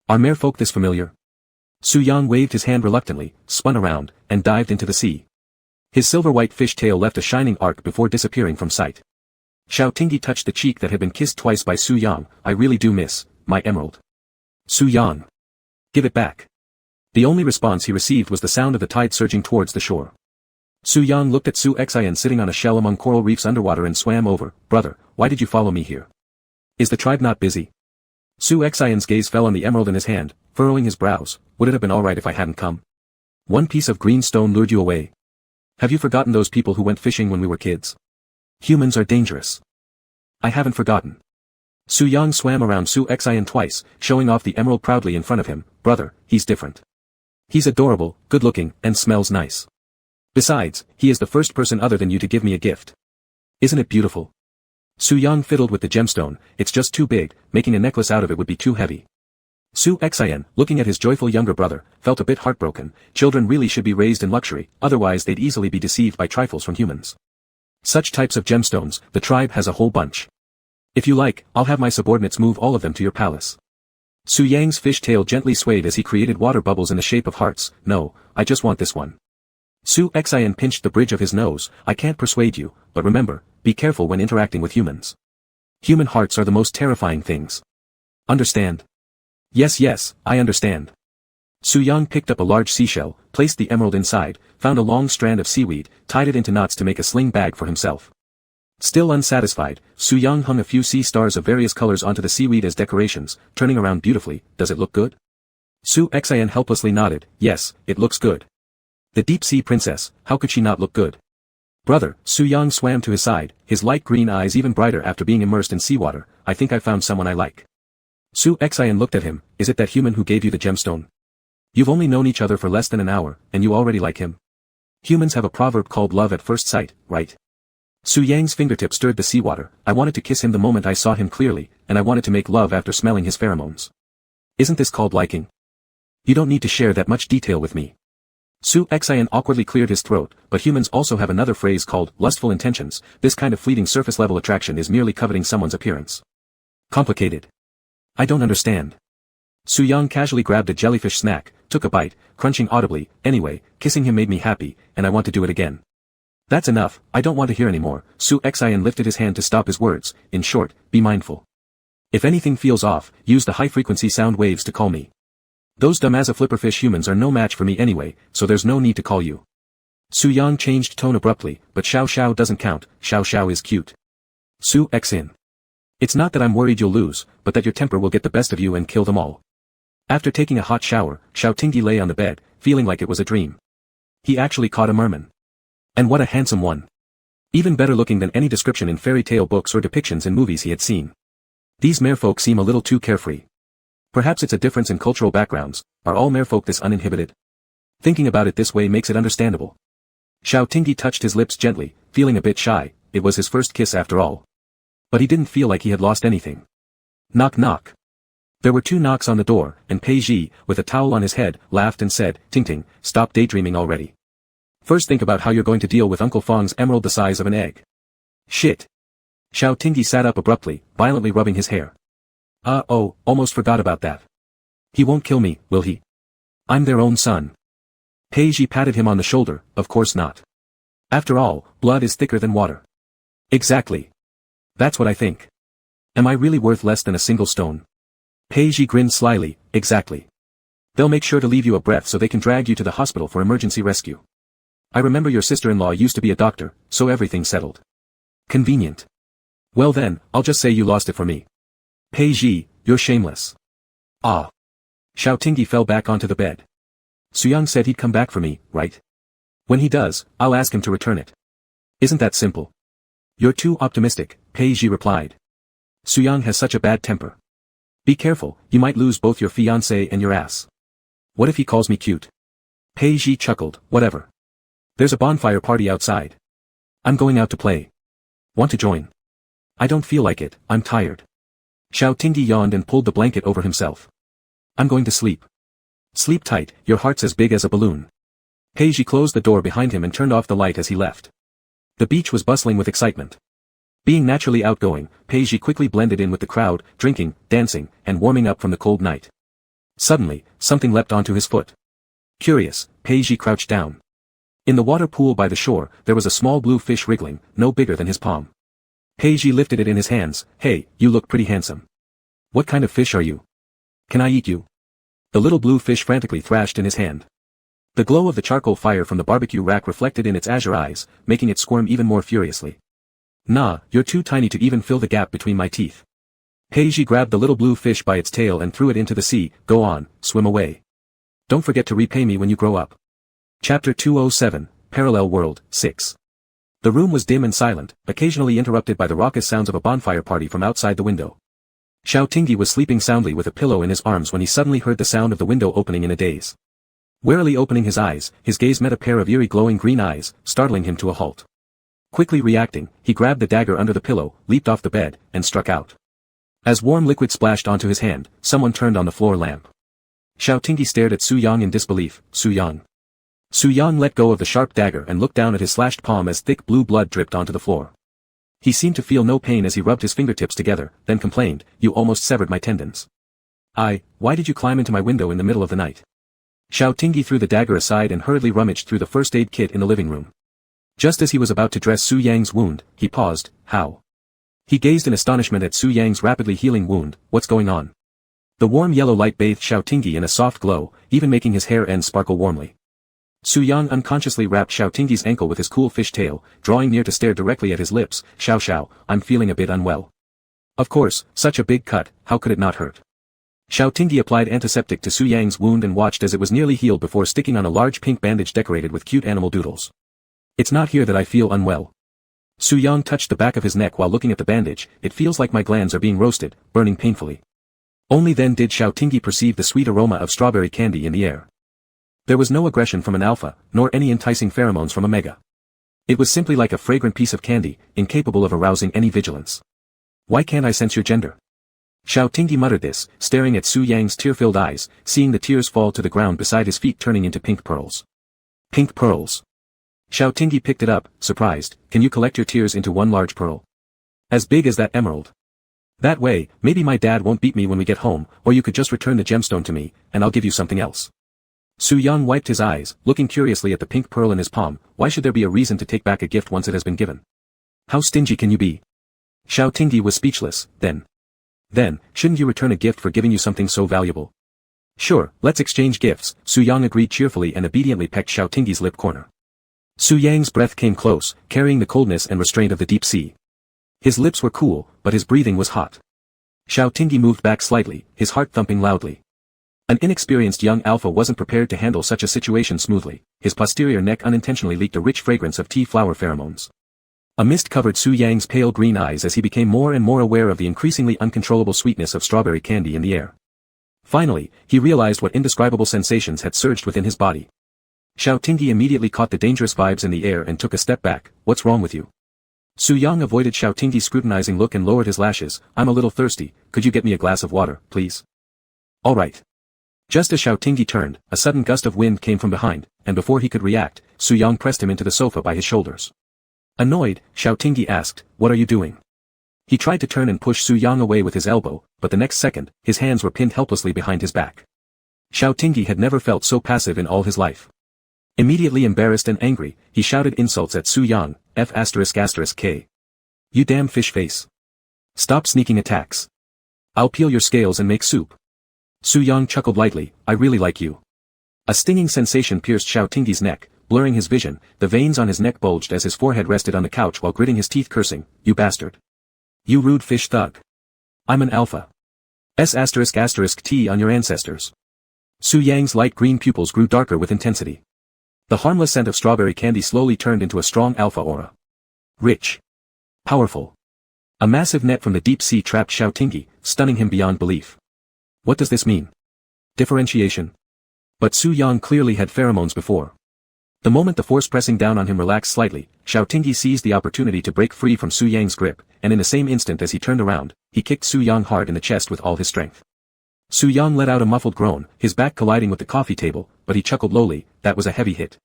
Are merfolk this familiar?" Su Yang waved his hand reluctantly, spun around, and dived into the sea. His silver-white fish tail left a shining arc before disappearing from sight. Xiao Tingyi touched the cheek that had been kissed twice by Su Yang. "I really do miss my emerald." "Su Yang. Give it back." The only response he received was the sound of the tide surging towards the shore. Su Yang looked at Su Xian sitting on a shell among coral reefs underwater and swam over. "Brother, why did you follow me here? Is the tribe not busy?" Su Xian's gaze fell on the emerald in his hand, furrowing his brows. "Would it have been alright if I hadn't come? One piece of green stone lured you away. Have you forgotten those people who went fishing when we were kids? Humans are dangerous." "I haven't forgotten." Su Yang swam around Su Xian twice, showing off the emerald proudly in front of him. "Brother, he's different. He's adorable, good-looking, and smells nice. Besides, he is the first person other than you to give me a gift. Isn't it beautiful?" Su Yang fiddled with the gemstone. "It's just too big, making a necklace out of it would be too heavy." Su Xian, looking at his joyful younger brother, felt a bit heartbroken. Children really should be raised in luxury, otherwise they'd easily be deceived by trifles from humans. Such types of gemstones, the tribe has a whole bunch. If you like, I'll have my subordinates move all of them to your palace. Su Yang's fish tail gently swayed as he created water bubbles in the shape of hearts. "No, I just want this one." Su Xian pinched the bridge of his nose. "I can't persuade you, but remember, be careful when interacting with humans. Human hearts are the most terrifying things. Understand?" Yes, I understand." Su Yang picked up a large seashell, placed the emerald inside, found a long strand of seaweed, tied it into knots to make a sling bag for himself. Still unsatisfied, Su Yang hung a few sea stars of various colors onto the seaweed as decorations, turning around beautifully. "Does it look good?" Su Xian helplessly nodded. "Yes, it looks good. The deep-sea princess, how could she not look good?" "Brother," Su Yang swam to his side, his light green eyes even brighter after being immersed in seawater. "I think I found someone I like." Su Xian looked at him. "Is it that human who gave you the gemstone? You've only known each other for less than an hour, and you already like him? Humans have a proverb called love at first sight, right?" Su Yang's fingertip stirred the seawater. "I wanted to kiss him the moment I saw him clearly, and I wanted to make love after smelling his pheromones. Isn't this called liking? You don't need to share that much detail with me." Su Xian awkwardly cleared his throat, but humans also have another phrase called lustful intentions. This kind of fleeting surface-level attraction is merely coveting someone's appearance. Complicated. I don't understand. Su Yang casually grabbed a jellyfish snack, took a bite, crunching audibly, anyway, kissing him made me happy, and I want to do it again. That's enough, I don't want to hear anymore. Su Xian lifted his hand to stop his words, in short, be mindful. If anything feels off, use the high-frequency sound waves to call me. Those dumbass flipperfish humans are no match for me anyway, so there's no need to call you. Su Yang changed tone abruptly, but Xiao Xiao doesn't count, Xiao Xiao is cute. Su Xian. It's not that I'm worried you'll lose, but that your temper will get the best of you and kill them all. After taking a hot shower, Xiao Tingyi lay on the bed, feeling like it was a dream. He actually caught a merman. And what a handsome one. Even better looking than any description in fairy tale books or depictions in movies he had seen. These merfolk seem a little too carefree. Perhaps it's a difference in cultural backgrounds, are all merfolk this uninhibited? Thinking about it this way makes it understandable. Xiao Tingyi touched his lips gently, feeling a bit shy, it was his first kiss after all. But he didn't feel like he had lost anything. Knock knock. There were 2 knocks on the door, and Pei Ji, with a towel on his head, laughed and said, Ting Ting, stop daydreaming already. First think about how you're going to deal with Uncle Fong's emerald the size of an egg. Shit. Xiao Tingyi sat up abruptly, violently rubbing his hair. Oh, almost forgot about that. He won't kill me, will he? I'm their own son. Pei Ji patted him on the shoulder, of course not. After all, blood is thicker than water. Exactly. That's what I think. Am I really worth less than a single stone? Pei Ji grinned slyly, exactly. They'll make sure to leave you a breath so they can drag you to the hospital for emergency rescue. I remember your sister-in-law used to be a doctor, so everything's settled. Convenient. Well then, I'll just say you lost it for me. Pei Ji, you're shameless. Ah. Xiao Tingyi fell back onto the bed. Su Yang said he'd come back for me, right? When he does, I'll ask him to return it. Isn't that simple? You're too optimistic, Pei Ji replied. Su Yang has such a bad temper. Be careful, you might lose both your fiancé and your ass. What if he calls me cute? Pei Ji chuckled, whatever. There's a bonfire party outside. I'm going out to play. Want to join? I don't feel like it, I'm tired. Xiao Tingyi yawned and pulled the blanket over himself. I'm going to sleep. Sleep tight, your heart's as big as a balloon. Pei Ji closed the door behind him and turned off the light as he left. The beach was bustling with excitement. Being naturally outgoing, Pei Ji quickly blended in with the crowd, drinking, dancing, and warming up from the cold night. Suddenly, something leapt onto his foot. Curious, Pei Ji crouched down. In the water pool by the shore, there was a small blue fish wriggling, no bigger than his palm. Pei Ji lifted it in his hands. Hey, you look pretty handsome. What kind of fish are you? Can I eat you? The little blue fish frantically thrashed in his hand. The glow of the charcoal fire from the barbecue rack reflected in its azure eyes, making it squirm even more furiously. Nah, you're too tiny to even fill the gap between my teeth. Pei Ji grabbed the little blue fish by its tail and threw it into the sea. Go on, swim away. Don't forget to repay me when you grow up. Chapter 207, Parallel World, 6. The room was dim and silent, occasionally interrupted by the raucous sounds of a bonfire party from outside the window. Xiao Tingyi was sleeping soundly with a pillow in his arms when he suddenly heard the sound of the window opening in a daze. Warily opening his eyes, his gaze met a pair of eerie glowing green eyes, startling him to a halt. Quickly reacting, he grabbed the dagger under the pillow, leaped off the bed, and struck out. As warm liquid splashed onto his hand, someone turned on the floor lamp. Xiao Tingyi stared at Su Yang in disbelief. Su Yang. Su Yang let go of the sharp dagger and looked down at his slashed palm as thick blue blood dripped onto the floor. He seemed to feel no pain as he rubbed his fingertips together, then complained, you almost severed my tendons. Why did you climb into my window in the middle of the night? Xiao Tingyi threw the dagger aside and hurriedly rummaged through the first aid kit in the living room. Just as he was about to dress Su Yang's wound, he paused. How? He gazed in astonishment at Su Yang's rapidly healing wound. What's going on? The warm yellow light bathed Xiao Tingyi in a soft glow, even making his hair ends sparkle warmly. Su Yang unconsciously wrapped Xiao Tingyi's ankle with his cool fish tail, drawing near to stare directly at his lips. Xiao Xiao, I'm feeling a bit unwell. Of course, such a big cut, how could it not hurt? Xiao Tingyi applied antiseptic to Su Yang's wound and watched as it was nearly healed before sticking on a large pink bandage decorated with cute animal doodles. It's not here that I feel unwell. Su Yang touched the back of his neck while looking at the bandage. It feels like my glands are being roasted, burning painfully. Only then did Xiao Tingyi perceive the sweet aroma of strawberry candy in the air. There was no aggression from an alpha, nor any enticing pheromones from a mega. It was simply like a fragrant piece of candy, incapable of arousing any vigilance. Why can't I sense your gender? Xiao Tingyi muttered this, staring at Su Yang's tear-filled eyes, seeing the tears fall to the ground beside his feet turning into pink pearls. Pink pearls. Xiao Tingyi picked it up, surprised. Can you collect your tears into one large pearl? As big as that emerald? That way, maybe my dad won't beat me when we get home, or you could just return the gemstone to me, and I'll give you something else. Su Yang wiped his eyes, looking curiously at the pink pearl in his palm. Why should there be a reason to take back a gift once it has been given? How stingy can you be? Xiao Tingyi was speechless. Then, shouldn't you return a gift for giving you something so valuable? Sure, let's exchange gifts. Su Yang agreed cheerfully and obediently pecked Xiao Tingyi's lip corner. Su Yang's breath came close, carrying the coldness and restraint of the deep sea. His lips were cool, but his breathing was hot. Xiao Tingyi moved back slightly, his heart thumping loudly. An inexperienced young alpha wasn't prepared to handle such a situation smoothly. His posterior neck unintentionally leaked a rich fragrance of tea flower pheromones. A mist covered Su Yang's pale green eyes as he became more and more aware of the increasingly uncontrollable sweetness of strawberry candy in the air. Finally, he realized what indescribable sensations had surged within his body. Xiao Tingyi immediately caught the dangerous vibes in the air and took a step back. What's wrong with you? Su Yang avoided Xiao Tingyi's scrutinizing look and lowered his lashes. I'm a little thirsty, could you get me a glass of water, please? All right. Just as Xiao Tingyi turned, a sudden gust of wind came from behind, and before he could react, Su Yang pressed him into the sofa by his shoulders. Annoyed, Xiao Tingyi asked, what are you doing? He tried to turn and push Su Yang away with his elbow, but the next second, his hands were pinned helplessly behind his back. Xiao Tingyi had never felt so passive in all his life. Immediately embarrassed and angry, he shouted insults at Su Yang, F***K. You damn fish face. Stop sneaking attacks. I'll peel your scales and make soup. Su Yang chuckled lightly, I really like you. A stinging sensation pierced Xiao Tingyi's neck, blurring his vision. The veins on his neck bulged as his forehead rested on the couch while gritting his teeth, cursing, you bastard. You rude fish thug. I'm an alpha. S***T on your ancestors. Su Yang's light green pupils grew darker with intensity. The harmless scent of strawberry candy slowly turned into a strong alpha aura. Rich. Powerful. A massive net from the deep sea trapped Xiao Tingyi, stunning him beyond belief. What does this mean? Differentiation? But Su Yang clearly had pheromones before. The moment the force pressing down on him relaxed slightly, Xiao Tingyi seized the opportunity to break free from Su Yang's grip, and in the same instant as he turned around, he kicked Su Yang hard in the chest with all his strength. Su Yang let out a muffled groan, his back colliding with the coffee table, but he chuckled lowly. That was a heavy hit.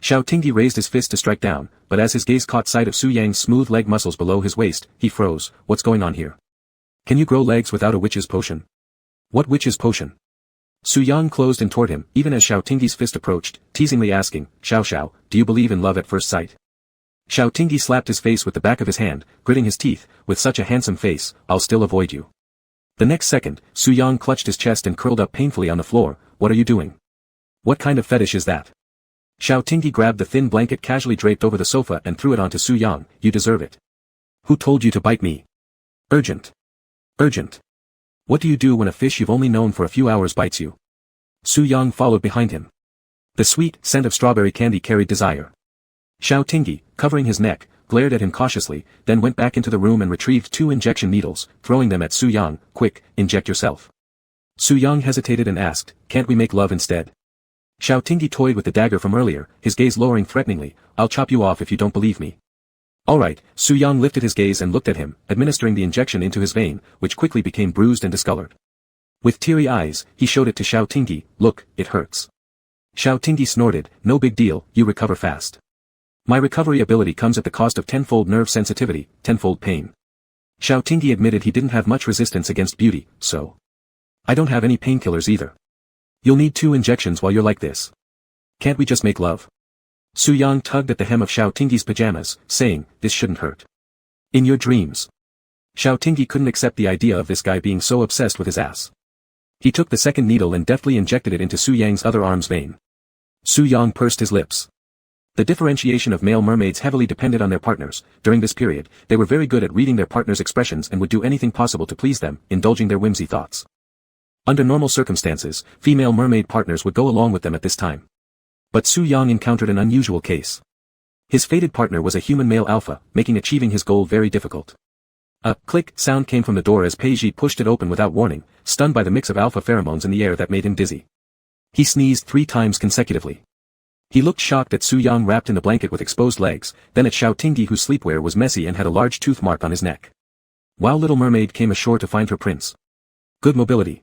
Xiao Tingyi raised his fist to strike down, but as his gaze caught sight of Su Yang's smooth leg muscles below his waist, he froze. What's going on here? Can you grow legs without a witch's potion? What witch's potion? Su Yang closed in toward him, even as Xiao Tingyi's fist approached, teasingly asking, Xiao, do you believe in love at first sight? Xiao Tingyi slapped his face with the back of his hand, gritting his teeth. With such a handsome face, I'll still avoid you. The next second, Su Yang clutched his chest and curled up painfully on the floor. What are you doing? What kind of fetish is that? Xiao Tingyi grabbed the thin blanket casually draped over the sofa and threw it onto Su Yang. You deserve it. Who told you to bite me? Urgent. Urgent. What do you do when a fish you've only known for a few hours bites you? Su Yang followed behind him. The sweet scent of strawberry candy carried desire. Xiao Tingyi, covering his neck, glared at him cautiously, then went back into the room and retrieved 2 injection needles, throwing them at Su Yang. Quick, inject yourself. Su Yang hesitated and asked, can't we make love instead? Xiao Tingyi toyed with the dagger from earlier, his gaze lowering threateningly. I'll chop you off if you don't believe me. Alright, Su Yang lifted his gaze and looked at him, administering the injection into his vein, which quickly became bruised and discolored. With teary eyes, he showed it to Xiao Tingyi. Look, it hurts. Xiao Tingyi snorted, no big deal, you recover fast. My recovery ability comes at the cost of 10-fold nerve sensitivity, 10-fold pain. Xiao Tingyi admitted he didn't have much resistance against beauty, so. I don't have any painkillers either. You'll need 2 injections while you're like this. Can't we just make love? Su Yang tugged at the hem of Xiao Tingyi's pajamas, saying, this shouldn't hurt. In your dreams. Xiao Tingyi couldn't accept the idea of this guy being so obsessed with his ass. He took the second needle and deftly injected it into Su Yang's other arm's vein. Su Yang pursed his lips. The differentiation of male mermaids heavily depended on their partners. During this period, they were very good at reading their partner's expressions and would do anything possible to please them, indulging their whimsy thoughts. Under normal circumstances, female mermaid partners would go along with them at this time. But Su Yang encountered an unusual case. His fated partner was a human male alpha, making achieving his goal very difficult. A click sound came from the door as Peiji pushed it open without warning, stunned by the mix of alpha pheromones in the air that made him dizzy. He sneezed 3 times consecutively. He looked shocked at Su Yang wrapped in the blanket with exposed legs, then at Xiao Tingyi whose sleepwear was messy and had a large tooth mark on his neck. While Little Mermaid came ashore to find her prince. Good mobility.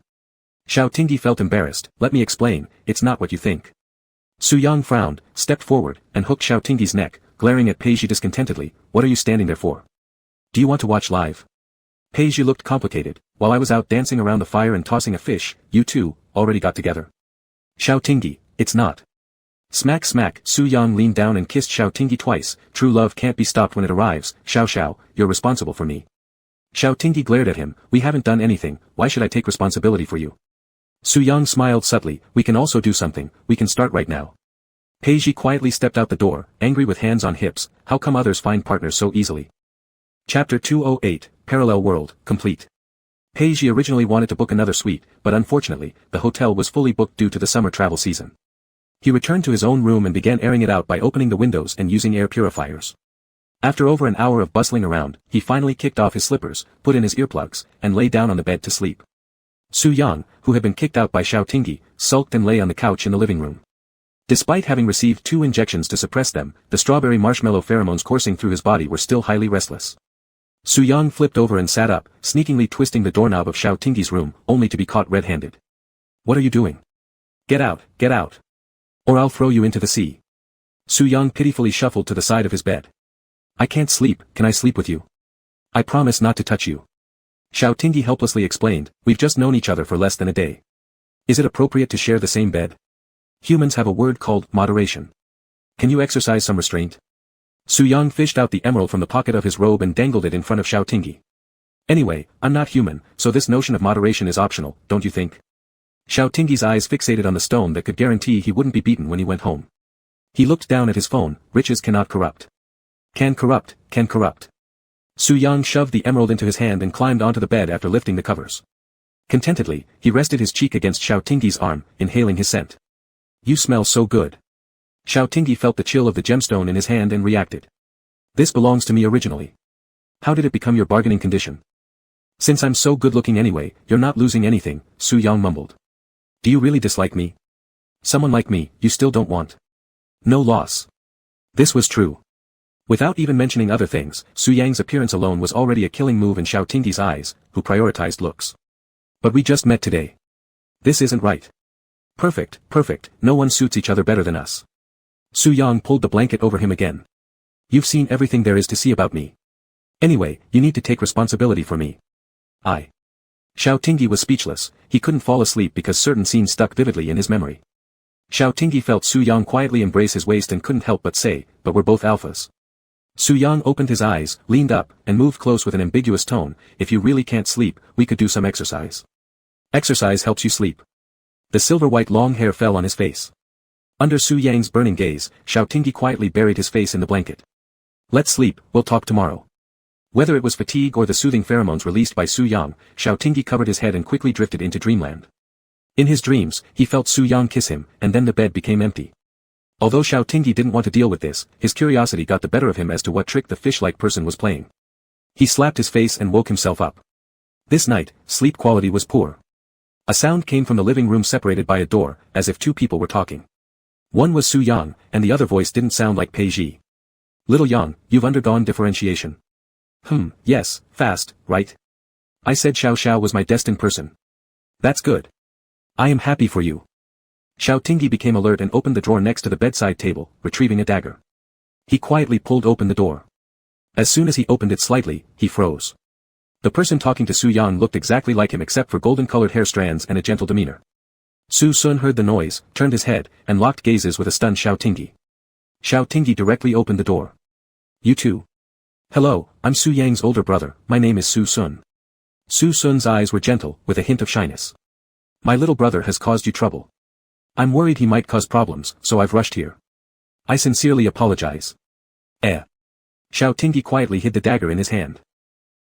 Xiao Tingyi felt embarrassed. Let me explain, it's not what you think. Su Yang frowned, stepped forward, and hooked Xiao Tingyi's neck, glaring at Peiji discontentedly. What are you standing there for? Do you want to watch live? Peiji looked complicated. While I was out dancing around the fire and tossing a fish, you two, already got together. Xiao Tingyi, it's not. Smack smack, Su Yang leaned down and kissed Xiao Tingyi twice. True love can't be stopped when it arrives. Xiao, you're responsible for me. Xiao Tingyi glared at him. We haven't done anything, why should I take responsibility for you? Su Yang smiled subtly. We can also do something, we can start right now. Peiji quietly stepped out the door, angry with hands on hips. How come others find partners so easily? Chapter 208, Parallel World, complete. Peiji originally wanted to book another suite, but unfortunately, the hotel was fully booked due to the summer travel season. He returned to his own room and began airing it out by opening the windows and using air purifiers. After over an hour of bustling around, he finally kicked off his slippers, put in his earplugs, and lay down on the bed to sleep. Su Yang, who had been kicked out by Xiao Tingyi, sulked and lay on the couch in the living room. Despite having received 2 injections to suppress them, the strawberry marshmallow pheromones coursing through his body were still highly restless. Su Yang flipped over and sat up, sneakingly twisting the doorknob of Xiao Tingyi's room, only to be caught red-handed. What are you doing? Get out, or I'll throw you into the sea. Su Yang pitifully shuffled to the side of his bed. I can't sleep, can I sleep with you? I promise not to touch you. Xiao Tingyi helplessly explained, we've just known each other for less than a day. Is it appropriate to share the same bed? Humans have a word called moderation. Can you exercise some restraint? Su Yang fished out the emerald from the pocket of his robe and dangled it in front of Xiao Tingyi. Anyway, I'm not human, so this notion of moderation is optional, don't you think? Xiao Tingyi's eyes fixated on the stone that could guarantee he wouldn't be beaten when he went home. He looked down at his phone. Riches cannot corrupt. Can corrupt. Su Yang shoved the emerald into his hand and climbed onto the bed after lifting the covers. Contentedly, he rested his cheek against Xiao Tingyi's arm, inhaling his scent. You smell so good. Xiao Tingyi felt the chill of the gemstone in his hand and reacted. This belongs to me originally. How did it become your bargaining condition? Since I'm so good-looking anyway, you're not losing anything, Su Yang mumbled. Do you really dislike me? Someone like me, you still don't want. No loss. This was true. Without even mentioning other things, Su Yang's appearance alone was already a killing move in Xiao Tingyi's eyes, who prioritized looks. But we just met today. This isn't right. Perfect, no one suits each other better than us. Su Yang pulled the blanket over him again. You've seen everything there is to see about me. Anyway, you need to take responsibility for me. Xiao Tingyi was speechless. He couldn't fall asleep because certain scenes stuck vividly in his memory. Xiao Tingyi felt Su Yang quietly embrace his waist and couldn't help but say, but we're both alphas. Su Yang opened his eyes, leaned up, and moved close with an ambiguous tone. If you really can't sleep, we could do some exercise. Exercise helps you sleep. The silver-white long hair fell on his face. Under Su Yang's burning gaze, Xiao Tingyi quietly buried his face in the blanket. Let's sleep, we'll talk tomorrow. Whether it was fatigue or the soothing pheromones released by Su Yang, Xiao Tingyi covered his head and quickly drifted into dreamland. In his dreams, he felt Su Yang kiss him, and then the bed became empty. Although Xiao Tingyi didn't want to deal with this, his curiosity got the better of him as to what trick the fish-like person was playing. He slapped his face and woke himself up. This night, sleep quality was poor. A sound came from the living room separated by a door, as if 2 people were talking. One was Su Yang, and the other voice didn't sound like Peiji. Little Yang, you've undergone differentiation. Yes, fast, right? I said Xiao was my destined person. That's good. I am happy for you. Xiao Tingyi became alert and opened the drawer next to the bedside table, retrieving a dagger. He quietly pulled open the door. As soon as he opened it slightly, he froze. The person talking to Su Yang looked exactly like him except for golden-colored hair strands and a gentle demeanor. Su Sun heard the noise, turned his head, and locked gazes with a stunned Xiao Tingyi. Xiao Tingyi directly opened the door. You too. Hello, I'm Su Yang's older brother, my name is Su Sun. Su Sun's eyes were gentle, with a hint of shyness. My little brother has caused you trouble. I'm worried he might cause problems, so I've rushed here. I sincerely apologize. Xiao Tingyi quietly hid the dagger in his hand.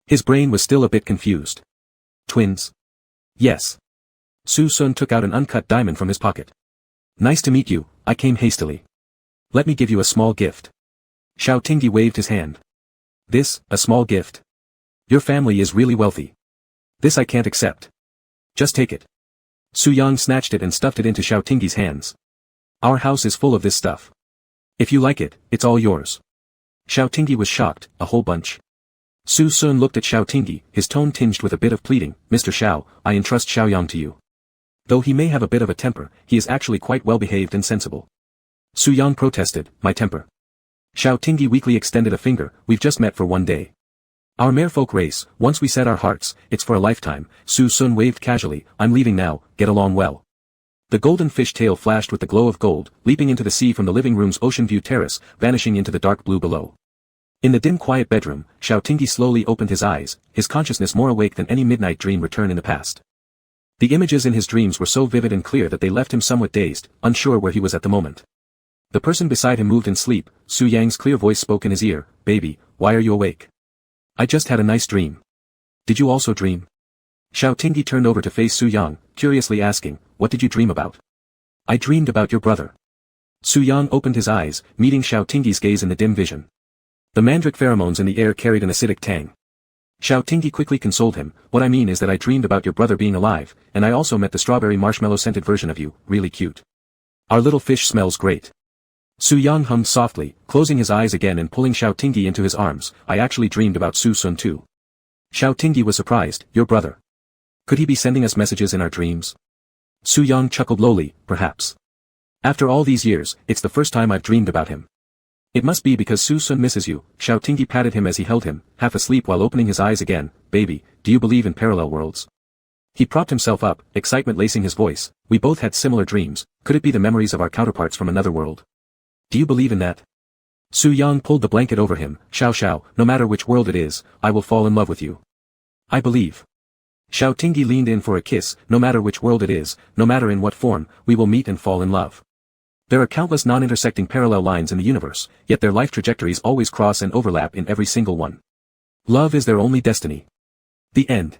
His brain was still a bit confused. Twins? Yes. Su Sun took out an uncut diamond from his pocket. Nice to meet you, I came hastily. Let me give you a small gift. Xiao Tingyi waved his hand. This, a small gift? Your family is really wealthy. This I can't accept. Just take it. Su Yang snatched it and stuffed it into Xiao Tingyi's hands. Our house is full of this stuff. If you like it, it's all yours. Xiao Tingyi was shocked, a whole bunch. Su Sun looked at Xiao Tingyi, his tone tinged with a bit of pleading. Mr. Xiao, I entrust Xiao Yang to you. Though he may have a bit of a temper, he is actually quite well behaved and sensible. Su Yang protested, my temper. Xiao Tingyi weakly extended a finger, we've just met for 1 day. Our merfolk race, once we set our hearts, it's for a lifetime. Su Sun waved casually, I'm leaving now, get along well. The golden fish tail flashed with the glow of gold, leaping into the sea from the living room's ocean view terrace, vanishing into the dark blue below. In the dim quiet bedroom, Xiao Tingyi slowly opened his eyes, his consciousness more awake than any midnight dream return in the past. The images in his dreams were so vivid and clear that they left him somewhat dazed, unsure where he was at the moment. The person beside him moved in sleep. Su Yang's clear voice spoke in his ear, baby, why are you awake? I just had a nice dream. Did you also dream? Xiao Tingyi turned over to face Su Yang, curiously asking, what did you dream about? I dreamed about your brother. Su Yang opened his eyes, meeting Xiao Tingyi's gaze in the dim vision. The mandrake pheromones in the air carried an acidic tang. Xiao Tingyi quickly consoled him, what I mean is that I dreamed about your brother being alive, and I also met the strawberry marshmallow-scented version of you, really cute. Our little fish smells great. Su Yang hummed softly, closing his eyes again and pulling Xiao Tingyi into his arms. I actually dreamed about Su Sun too. Xiao Tingyi was surprised, your brother. Could he be sending us messages in our dreams? Su Yang chuckled lowly, perhaps. After all these years, it's the first time I've dreamed about him. It must be because Su Sun misses you. Xiao Tingyi patted him as he held him, half asleep while opening his eyes again. Baby, do you believe in parallel worlds? He propped himself up, excitement lacing his voice. We both had similar dreams. Could it be the memories of our counterparts from another world? Do you believe in that? Su Yang pulled the blanket over him. Xiao, no matter which world it is, I will fall in love with you. I believe. Xiao Tingyi leaned in for a kiss. No matter which world it is, no matter in what form, we will meet and fall in love. There are countless non-intersecting parallel lines in the universe, yet their life trajectories always cross and overlap in every single one. Love is their only destiny. The end.